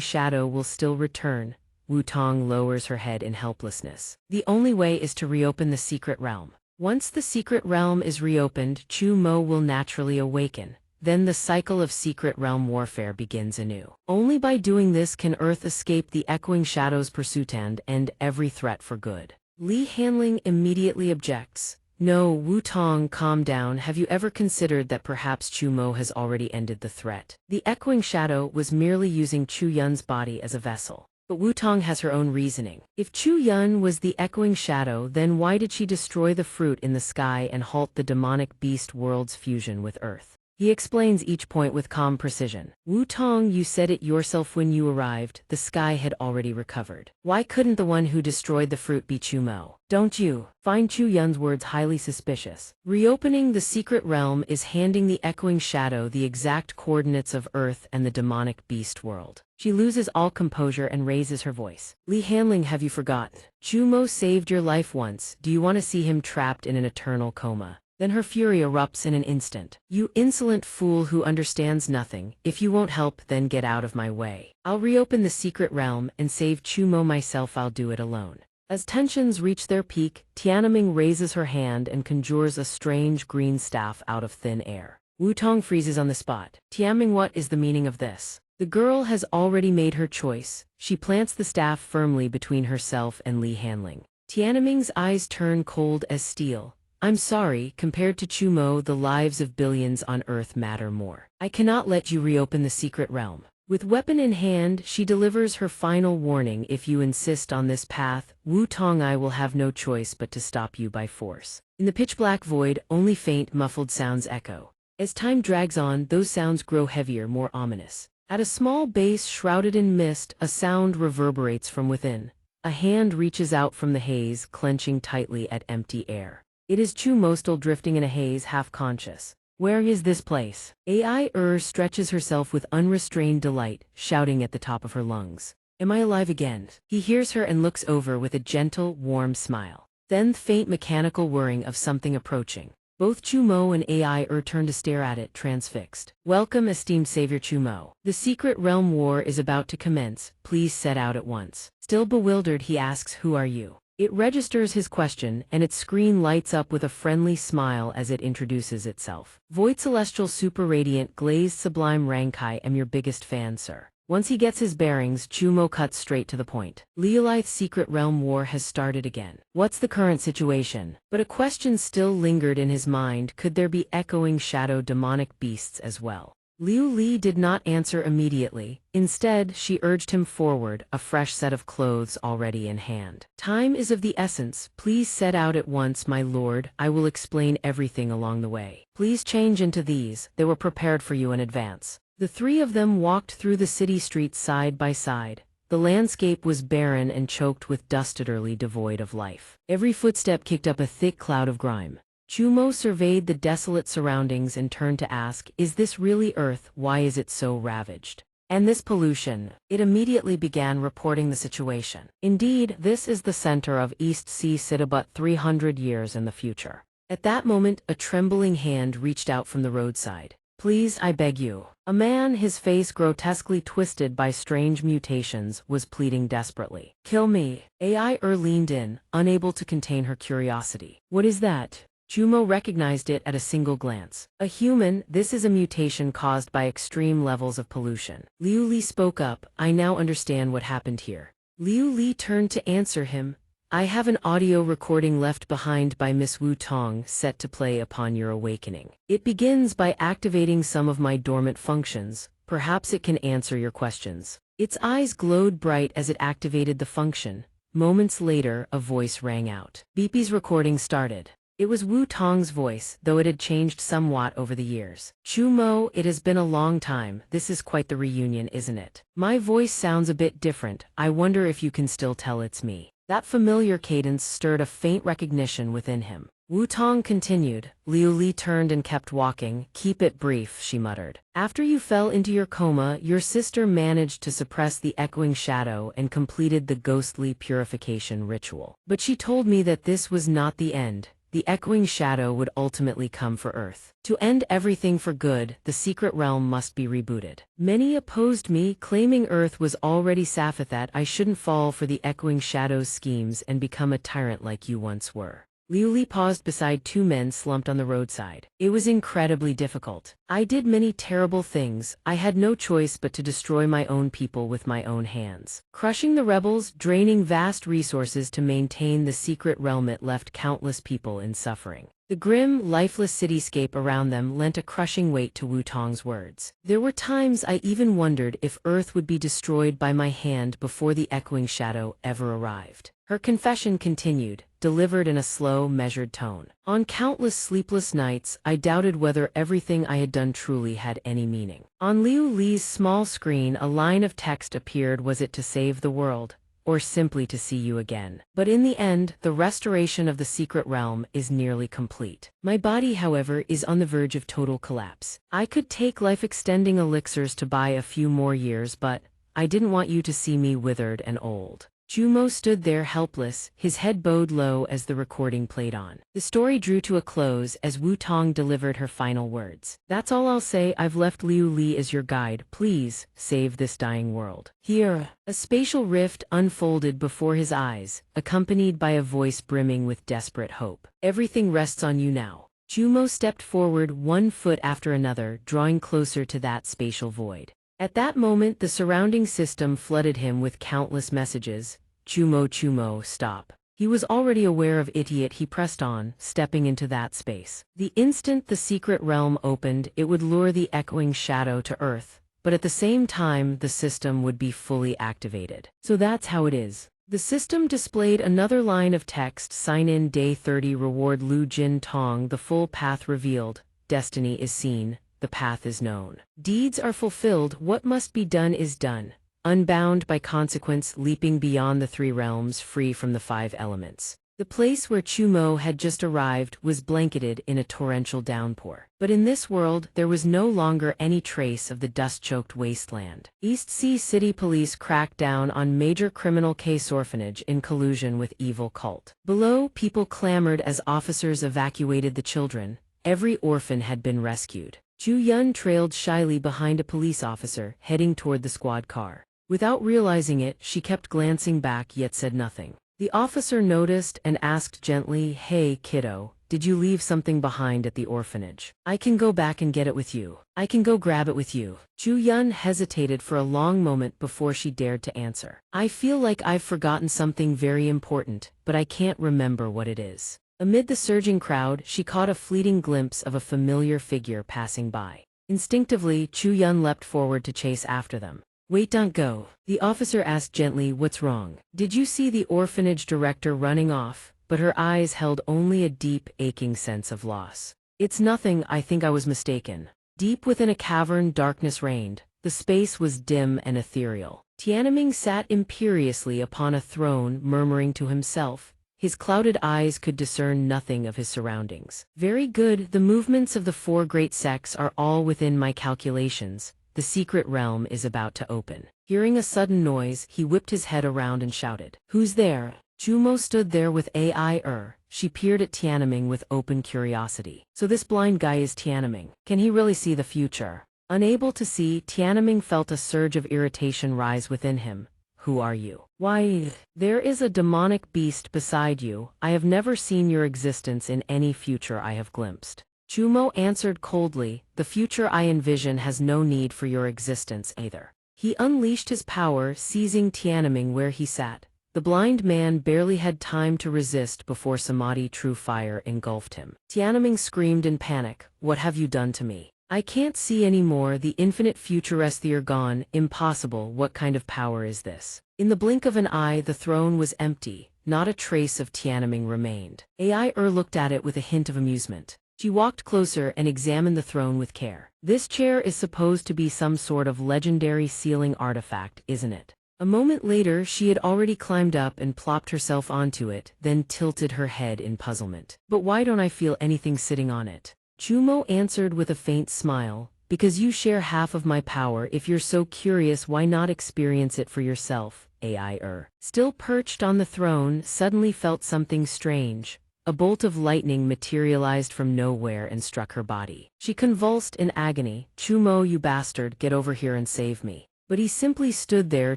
shadow will still return. Wutong lowers her head in helplessness. The only way is to reopen the secret realm. Once the secret realm is reopened, Chu Mo will naturally awaken. Then the cycle of secret realm warfare begins anew. Only by doing this can Earth escape the echoing shadow's pursuit and end every threat for good. Li Hanling immediately objects. No, Wutong, calm down. Have you ever considered that perhaps Chu Mo has already ended the threat? The echoing shadow was merely using Chu Yun's body as a vessel. But Wutong has her own reasoning. If Chu Yun was the echoing shadow, then why did she destroy the fruit in the sky and halt the demonic beast world's fusion with Earth? He explains each point with calm precision. Wutong, you said it yourself when you arrived, the sky had already recovered. Why couldn't the one who destroyed the fruit be Chu Mo? Don't you find Chu Yun's words highly suspicious? Reopening the secret realm is handing the echoing shadow the exact coordinates of Earth and the demonic beast world. She loses all composure and raises her voice. Li Hanling, have you forgotten? Chu Mo saved your life once. Do you want to see him trapped in an eternal coma? Then her fury erupts in an instant. You insolent fool who understands nothing. If you won't help, then get out of my way. I'll reopen the secret realm and save Chu Mo myself. I'll do it alone. As tensions reach their peak, Tianming raises her hand and conjures a strange green staff out of thin air. Wutong freezes on the spot. Tianming, what is the meaning of this? The girl has already made her choice. She plants the staff firmly between herself and Li Hanling. Tianming's eyes turn cold as steel. I'm sorry, compared to Chu Mo, the lives of billions on Earth matter more. I cannot let you reopen the secret realm. With weapon in hand, she delivers her final warning. If you insist on this path, Wutong, I will have no choice but to stop you by force. In the pitch-black void, only faint, muffled sounds echo. As time drags on, those sounds grow heavier, more ominous. At a small base shrouded in mist, a sound reverberates from within. A hand reaches out from the haze, clenching tightly at empty air. It is Chu Mo still drifting in a haze, half-conscious. Where is this place? AI stretches herself with unrestrained delight, shouting at the top of her lungs. Am I alive again? He hears her and looks over with a gentle, warm smile. Then faint mechanical whirring of something approaching. Both Chu Mo and AI turn to stare at it, transfixed. Welcome, esteemed savior Chu Mo. The secret realm war is about to commence. Please set out at once. Still bewildered, he asks, who are you? It registers his question, and its screen lights up with a friendly smile as it introduces itself. Void celestial super radiant glazed sublime Rankai, am your biggest fan, sir. Once he gets his bearings, Chu Mo cuts straight to the point. Leolith's secret realm war has started again. What's the current situation? But a question still lingered in his mind. Could there be echoing shadow demonic beasts as well? Liu Li did not answer immediately. Instead, she urged him forward, a fresh set of clothes already in hand. Time is of the essence. Please set out at once, my lord. I will explain everything along the way. Please change into these. They were prepared for you in advance. The three of them walked through the city streets side by side. The landscape was barren and choked with dust, utterly devoid of life. Every footstep kicked up a thick cloud of grime. Chu Mo surveyed the desolate surroundings and turned to ask, is this really Earth? Why is it so ravaged? And this pollution, it immediately began reporting the situation. Indeed, this is the center of East Sea City but 300 years in the future. At that moment, a trembling hand reached out from the roadside. Please, I beg you. A man, his face grotesquely twisted by strange mutations, was pleading desperately. Kill me. AI leaned in, unable to contain her curiosity. What is that? Jumo recognized it at a single glance. A human, this is a mutation caused by extreme levels of pollution. Liu Li spoke up, I now understand what happened here. Liu Li turned to answer him. I have an audio recording left behind by Miss Wu Tong set to play upon your awakening. It begins by activating some of my dormant functions. Perhaps it can answer your questions. Its eyes glowed bright as it activated the function. Moments later, a voice rang out. BP's recording started. It was Wu Tong's voice, though it had changed somewhat over the years. Chumo, it has been a long time. This is quite the reunion, isn't it? My voice sounds a bit different. I wonder if you can still tell it's me. That familiar cadence stirred a faint recognition within him. Wu Tong continued. Liu Li turned and kept walking. Keep it brief, she muttered. After you fell into your coma, your sister managed to suppress the echoing shadow and completed the ghostly purification ritual. But she told me that this was not the end. The echoing shadow would ultimately come for Earth. To end everything for good, the secret realm must be rebooted. Many opposed me, claiming Earth was already safe, that I shouldn't fall for the echoing shadow's schemes and become a tyrant like you once were. Liu Li paused beside two men slumped on the roadside. It was incredibly difficult. I did many terrible things. I had no choice but to destroy my own people with my own hands. Crushing the rebels, draining vast resources to maintain the secret realm, it left countless people in suffering. The grim, lifeless cityscape around them lent a crushing weight to Wu Tong's words. There were times I even wondered if Earth would be destroyed by my hand before the echoing shadow ever arrived. Her confession continued, delivered in a slow, measured tone. On countless sleepless nights, I doubted whether everything I had done truly had any meaning. On Liu Li's small screen, a line of text appeared. Was it to save the world, or simply to see you again? But in the end, the restoration of the secret realm is nearly complete. My body, however, is on the verge of total collapse. I could take life-extending elixirs to buy a few more years, but I didn't want you to see me withered and old. Jumo stood there helpless, his head bowed low as the recording played on. The story drew to a close as Wu Tong delivered her final words. That's all I'll say. I've left Liu Li as your guide. Please, save this dying world. Here, a spatial rift unfolded before his eyes, accompanied by a voice brimming with desperate hope. Everything rests on you now. Jumo stepped forward, one foot after another, drawing closer to that spatial void. At that moment, the surrounding system flooded him with countless messages. Chumo, stop. He was already aware of it. He pressed on, stepping into that space. The instant the secret realm opened, it would lure the echoing shadow to Earth, but at the same time, the system would be fully activated. So that's how it is. The system displayed another line of text. Sign in day 30, reward Lu Jin Tong. The full path revealed. Destiny is seen. The path is known. Deeds are fulfilled. What must be done is done. Unbound by consequence, leaping beyond the three realms, free from the five elements. The place where Chumo had just arrived was blanketed in a torrential downpour. But in this world, there was no longer any trace of the dust-choked wasteland. East Sea City Police cracked down on major criminal case orphanage in collusion with evil cult. Below, people clamored as officers evacuated the children. Every orphan had been rescued. Ju Yun trailed shyly behind a police officer, heading toward the squad car. Without realizing it, she kept glancing back yet said nothing. The officer noticed and asked gently, Hey, kiddo, did you leave something behind at the orphanage? I can go back and get it with you. I can go grab it with you. Ju Yun hesitated for a long moment before she dared to answer. I feel like I've forgotten something very important, but I can't remember what it is. Amid the surging crowd, she caught a fleeting glimpse of a familiar figure passing by. Instinctively, Chu Yun leapt forward to chase after them. Wait, don't go. The officer asked gently, what's wrong? Did you see the orphanage director running off? But her eyes held only a deep, aching sense of loss. It's nothing, I think I was mistaken. Deep within a cavern, darkness reigned. The space was dim and ethereal. Tianming sat imperiously upon a throne, murmuring to himself. His clouded eyes could discern nothing of his surroundings. Very good, the movements of the four great sects are all within my calculations. the secret realm is about to open. Hearing a sudden noise, he whipped his head around and shouted, "Who's there?" Chumo stood there with AI. She peered at Tianming with open curiosity. So this blind guy is Tianming. Can he really see the future? Unable to see, Tianming felt a surge of irritation rise within him. Who are you? Why, there is a demonic beast beside you. I have never seen your existence in any future I have glimpsed. Chumo answered coldly, the future I envision has no need for your existence either. He unleashed his power, seizing Tianming where he sat. The blind man barely had time to resist before Samadhi true fire engulfed him. Tianming screamed in panic, "What have you done to me? I can't see anymore, the infinite futurist, gone, impossible, what kind of power is this?" In the blink of an eye the throne was empty, not a trace of Tianming remained. Ai looked at it with a hint of amusement. She walked closer and examined the throne with care. This chair is supposed to be some sort of legendary sealing artifact, isn't it? A moment later she had already climbed up and plopped herself onto it, then tilted her head in puzzlement. But why don't I feel anything sitting on it? Chumo answered with a faint smile, because you share half of my power. If you're so curious, why not experience it for yourself? Ai still perched on the throne, suddenly felt something strange. A bolt of lightning materialized from nowhere and struck her body. She convulsed in agony. Chumo, you bastard, get over here and save me. But he simply stood there,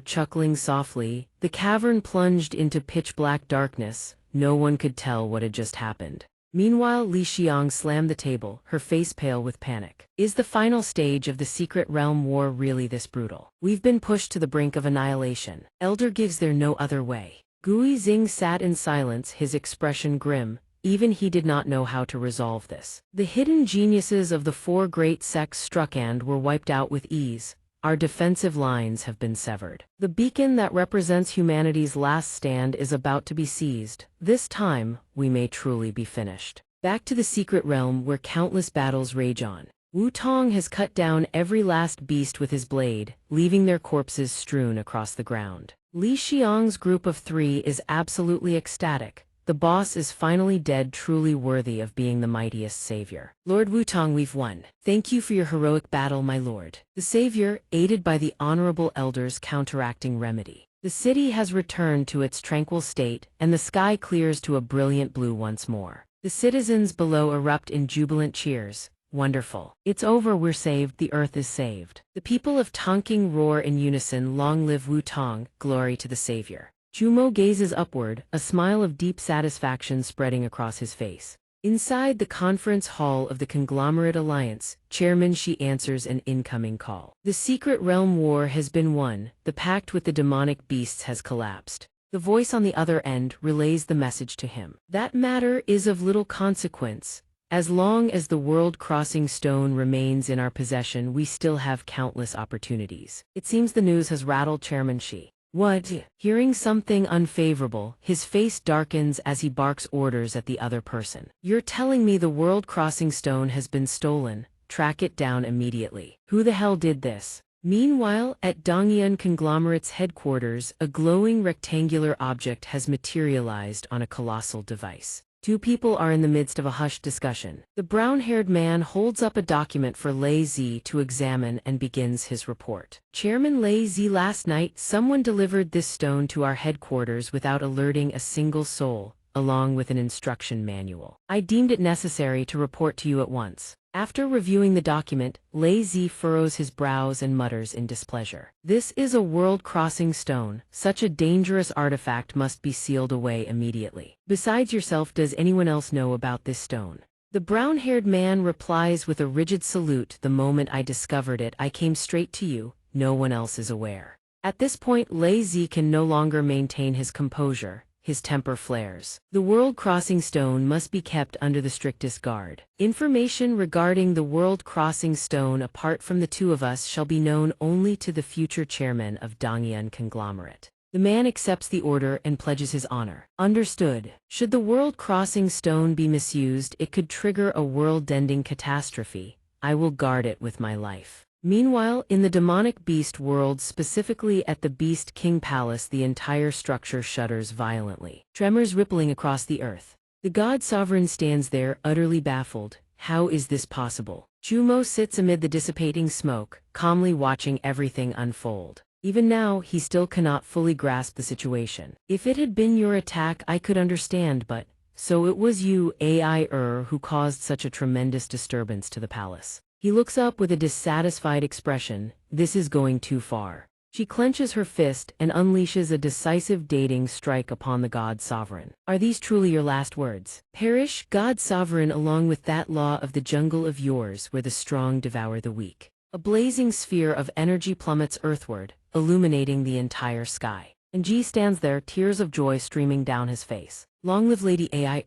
chuckling softly. The cavern plunged into pitch-black darkness. No one could tell what had just happened. Meanwhile, Li Xiang slammed the table, her face pale with panic. Is the final stage of the Secret Realm War really this brutal? We've been pushed to the brink of annihilation. Elder gives there no other way. Gui Xing sat in silence, his expression grim. Even he did not know how to resolve this. The hidden geniuses of the four great sects struck and were wiped out with ease. Our defensive lines have been severed. The beacon that represents humanity's last stand is about to be seized. This time, we may truly be finished. Back to the secret realm where countless battles rage on. Wu Tong has cut down every last beast with his blade, leaving their corpses strewn across the ground. Li Xiang's group of 3 is absolutely ecstatic. The boss is finally dead, truly worthy of being the mightiest savior. Lord Wutong, we've won. Thank you for your heroic battle, my lord. The savior, aided by the honorable elders counteracting remedy. The city has returned to its tranquil state, and the sky clears to a brilliant blue once more. The citizens below erupt in jubilant cheers. Wonderful. It's over, we're saved, the earth is saved. The people of Tongking roar in unison, long live Wutong, glory to the savior. Chumo gazes upward, a smile of deep satisfaction spreading across his face. Inside the conference hall of the Conglomerate Alliance, Chairman Shi answers an incoming call. The Secret Realm War has been won, the pact with the demonic beasts has collapsed. The voice on the other end relays the message to him. That matter is of little consequence. As long as the world-crossing stone remains in our possession, we still have countless opportunities. It seems the news has rattled Chairman Shi. What? Hearing something unfavorable, his face darkens as he barks orders at the other person. You're telling me the world-crossing stone has been stolen? Track it down immediately. Who the hell did this? Meanwhile, at Donghua Conglomerate's headquarters, a glowing rectangular object has materialized on a colossal device. 2 people are in the midst of a hushed discussion. The brown-haired man holds up a document for Lei Zi to examine and begins his report. Chairman Lei Zi, last night, someone delivered this stone to our headquarters without alerting a single soul, along with an instruction manual. I deemed it necessary to report to you at once. After reviewing the document, Lei Zi furrows his brows and mutters in displeasure. This is a world-crossing stone. Such a dangerous artifact must be sealed away immediately. Besides yourself, does anyone else know about this stone? The brown-haired man replies with a rigid salute. The moment I discovered it, I came straight to you. No one else is aware. At this point, Lei Zi can no longer maintain his composure. His temper flares. The world-crossing stone must be kept under the strictest guard. Information regarding the world-crossing stone apart from the 2 of us shall be known only to the future chairman of Donghua Conglomerate. The man accepts the order and pledges his honor. Understood. Should the world-crossing stone be misused, it could trigger a world-ending catastrophe. I will guard it with my life. Meanwhile, in the demonic beast world, specifically at the Beast King Palace, the entire structure shudders violently, tremors rippling across the earth. The God Sovereign stands there, utterly baffled. How is this possible? Chumo sits amid the dissipating smoke, calmly watching everything unfold. Even now, he still cannot fully grasp the situation. If it had been your attack, I could understand, but so it was you, AI who caused such a tremendous disturbance to the palace. He looks up with a dissatisfied expression. This is going too far. She clenches her fist and unleashes a decisive dating strike upon the God Sovereign. Are these truly your last words? Perish, God Sovereign, along with that law of the jungle of yours where the strong devour the weak. A blazing sphere of energy plummets earthward, illuminating the entire sky. And Ji stands there, tears of joy streaming down his face. Long live Lady Ai.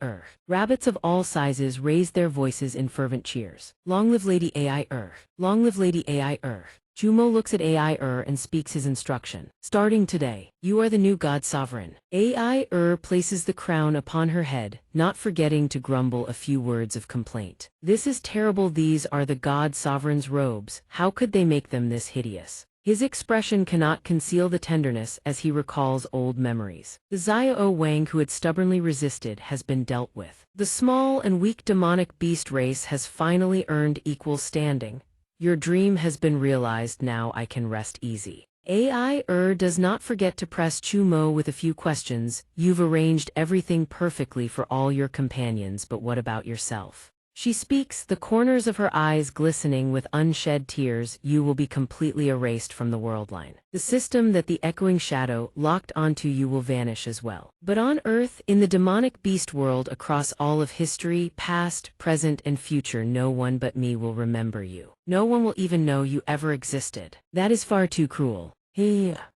Rabbits of all sizes raised their voices in fervent cheers. Long live Lady Ai. Long live Lady Ai. Chumo looks at Ai and speaks his instruction. Starting today, you are the new God Sovereign. Ai places the crown upon her head, not forgetting to grumble a few words of complaint. This is terrible. These are the God Sovereign's robes. How could they make them this hideous? His expression cannot conceal the tenderness as he recalls old memories. The Xiao Wang who had stubbornly resisted has been dealt with. The small and weak demonic beast race has finally earned equal standing. Your dream has been realized, now I can rest easy. Ai does not forget to press Chumo with a few questions. You've arranged everything perfectly for all your companions, but what about yourself? She speaks, the corners of her eyes glistening with unshed tears. You will be completely erased from the world line. The system that the echoing shadow locked onto you will vanish as well. But on Earth, in the demonic beast world, across all of history, past, present, and future, no one but me will remember you. No one will even know you ever existed. That is far too cruel.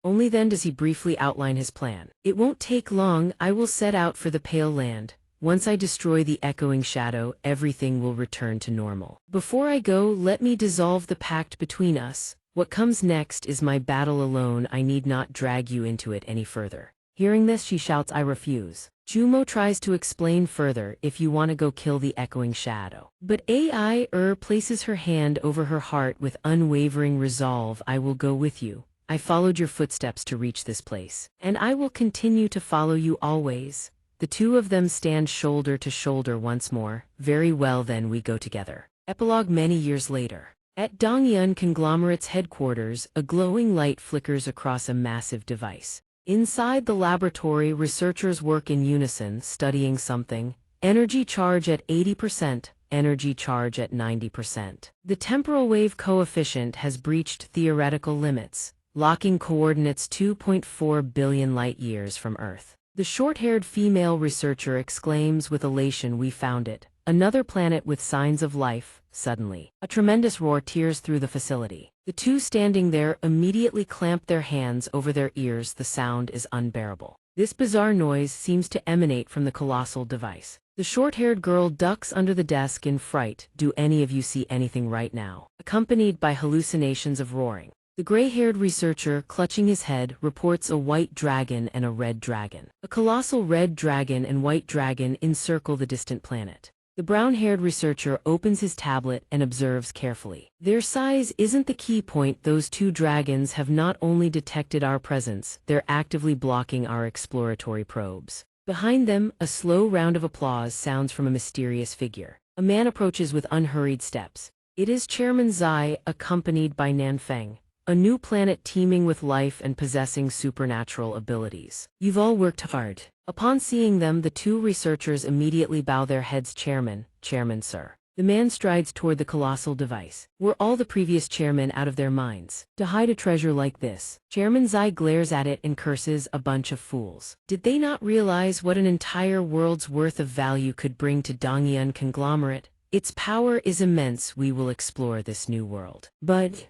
Only then does he briefly outline his plan. It won't take long. I will set out for the Pale Land. Once I destroy the echoing shadow, everything will return to normal. Before I go, let me dissolve the pact between us. What comes next is my battle alone. I need not drag you into it any further. Hearing this, she shouts, I refuse. Chumo tries to explain further, if you want to go kill the echoing shadow. But Ai places her hand over her heart with unwavering resolve. I will go with you. I followed your footsteps to reach this place. And I will continue to follow you always. The two of them stand shoulder to shoulder once more. Very well, then we go together. Epilogue many years later. At Donghua Conglomerate's headquarters, a glowing light flickers across a massive device. Inside the laboratory, researchers work in unison, studying something. Energy charge at 80%, energy charge at 90%. The temporal wave coefficient has breached theoretical limits, locking coordinates 2.4 billion light-years from Earth. The short-haired female researcher exclaims with elation, we found it. Another planet with signs of life. Suddenly, a tremendous roar tears through the facility. The two standing there immediately clamp their hands over their ears. The sound is unbearable. This bizarre noise seems to emanate from the colossal device. The short-haired girl ducks under the desk in fright. Do any of you see anything right now? Accompanied by hallucinations of roaring. The gray-haired researcher, clutching his head, reports a white dragon and a red dragon. A colossal red dragon and white dragon encircle the distant planet. The brown-haired researcher opens his tablet and observes carefully. Their size isn't the key point. Those two dragons have not only detected our presence, they're actively blocking our exploratory probes. Behind them, a slow round of applause sounds from a mysterious figure. A man approaches with unhurried steps. It is Chairman Zai, accompanied by Nanfeng. A new planet teeming with life and possessing supernatural abilities. You've all worked hard. Upon seeing them, the two researchers immediately bow their heads. Chairman, sir. The man strides toward the colossal device. Were all the previous chairmen out of their minds to hide a treasure like this? Chairman Zai glares at it and curses, a bunch of fools. Did they not realize what an entire world's worth of value could bring to Donghua Conglomerate? Its power is immense. We will explore this new world. But...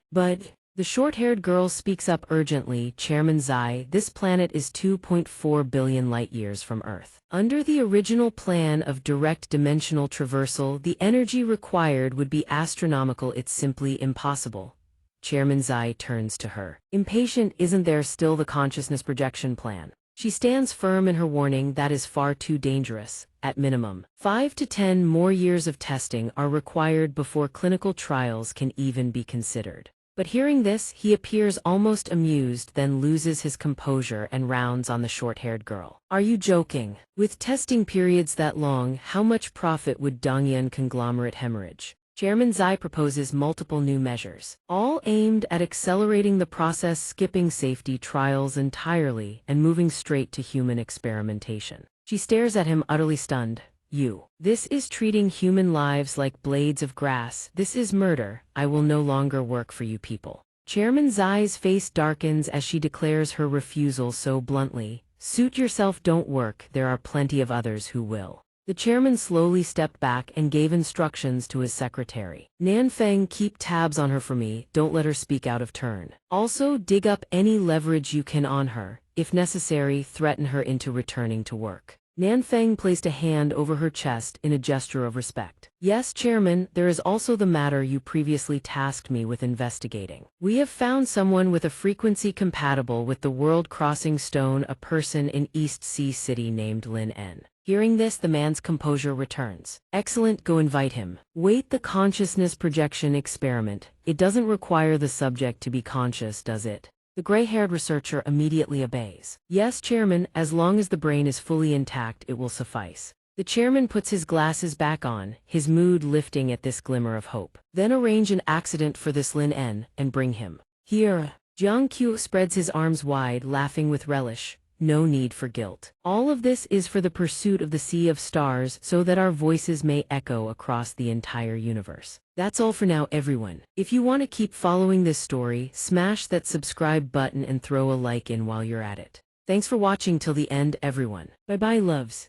The short-haired girl speaks up urgently. Chairman Zai, this planet is 2.4 billion light-years from Earth. Under the original plan of direct dimensional traversal, the energy required would be astronomical. It's simply impossible. Chairman Zai turns to her. Impatient, isn't there still the consciousness projection plan? She stands firm in her warning, that is far too dangerous. At minimum, 5 to 10 more years of testing are required before clinical trials can even be considered. But hearing this, he appears almost amused, then loses his composure and rounds on the short-haired girl. Are you joking? With testing periods that long, how much profit would Donghua Conglomerate hemorrhage? Chairman Zai proposes multiple new measures, all aimed at accelerating the process, skipping safety trials entirely and moving straight to human experimentation. She stares at him, utterly stunned. This is treating human lives like blades of grass. This is murder. I will no longer work for you people. Chairman Zai's face darkens as she declares her refusal so bluntly. Suit yourself, don't work, there are plenty of others who will. The chairman slowly stepped back and gave instructions to his secretary. Nanfeng, keep tabs on her for me, don't let her speak out of turn. Also, dig up any leverage you can on her. If necessary, threaten her into returning to work. Nanfeng placed a hand over her chest in a gesture of respect. Yes, Chairman, there is also the matter you previously tasked me with investigating. We have found someone with a frequency compatible with the world-crossing stone, a person in East Sea City named Lin En. Hearing this, the man's composure returns. Excellent, go invite him. Wait, the consciousness projection experiment. It doesn't require the subject to be conscious, does it? The gray-haired researcher immediately obeys. Yes, Chairman, as long as the brain is fully intact, it will suffice. The chairman puts his glasses back on, his mood lifting at this glimmer of hope. Then arrange an accident for this Lin En, and bring him here. Jiang Qiu spreads his arms wide, laughing with relish. No need for guilt. All of this is for the pursuit of the sea of stars so that our voices may echo across the entire universe. That's all for now, everyone. If you want to keep following this story, smash that subscribe button and throw a like in while you're at it. Thanks for watching till the end, everyone. Bye-bye, loves.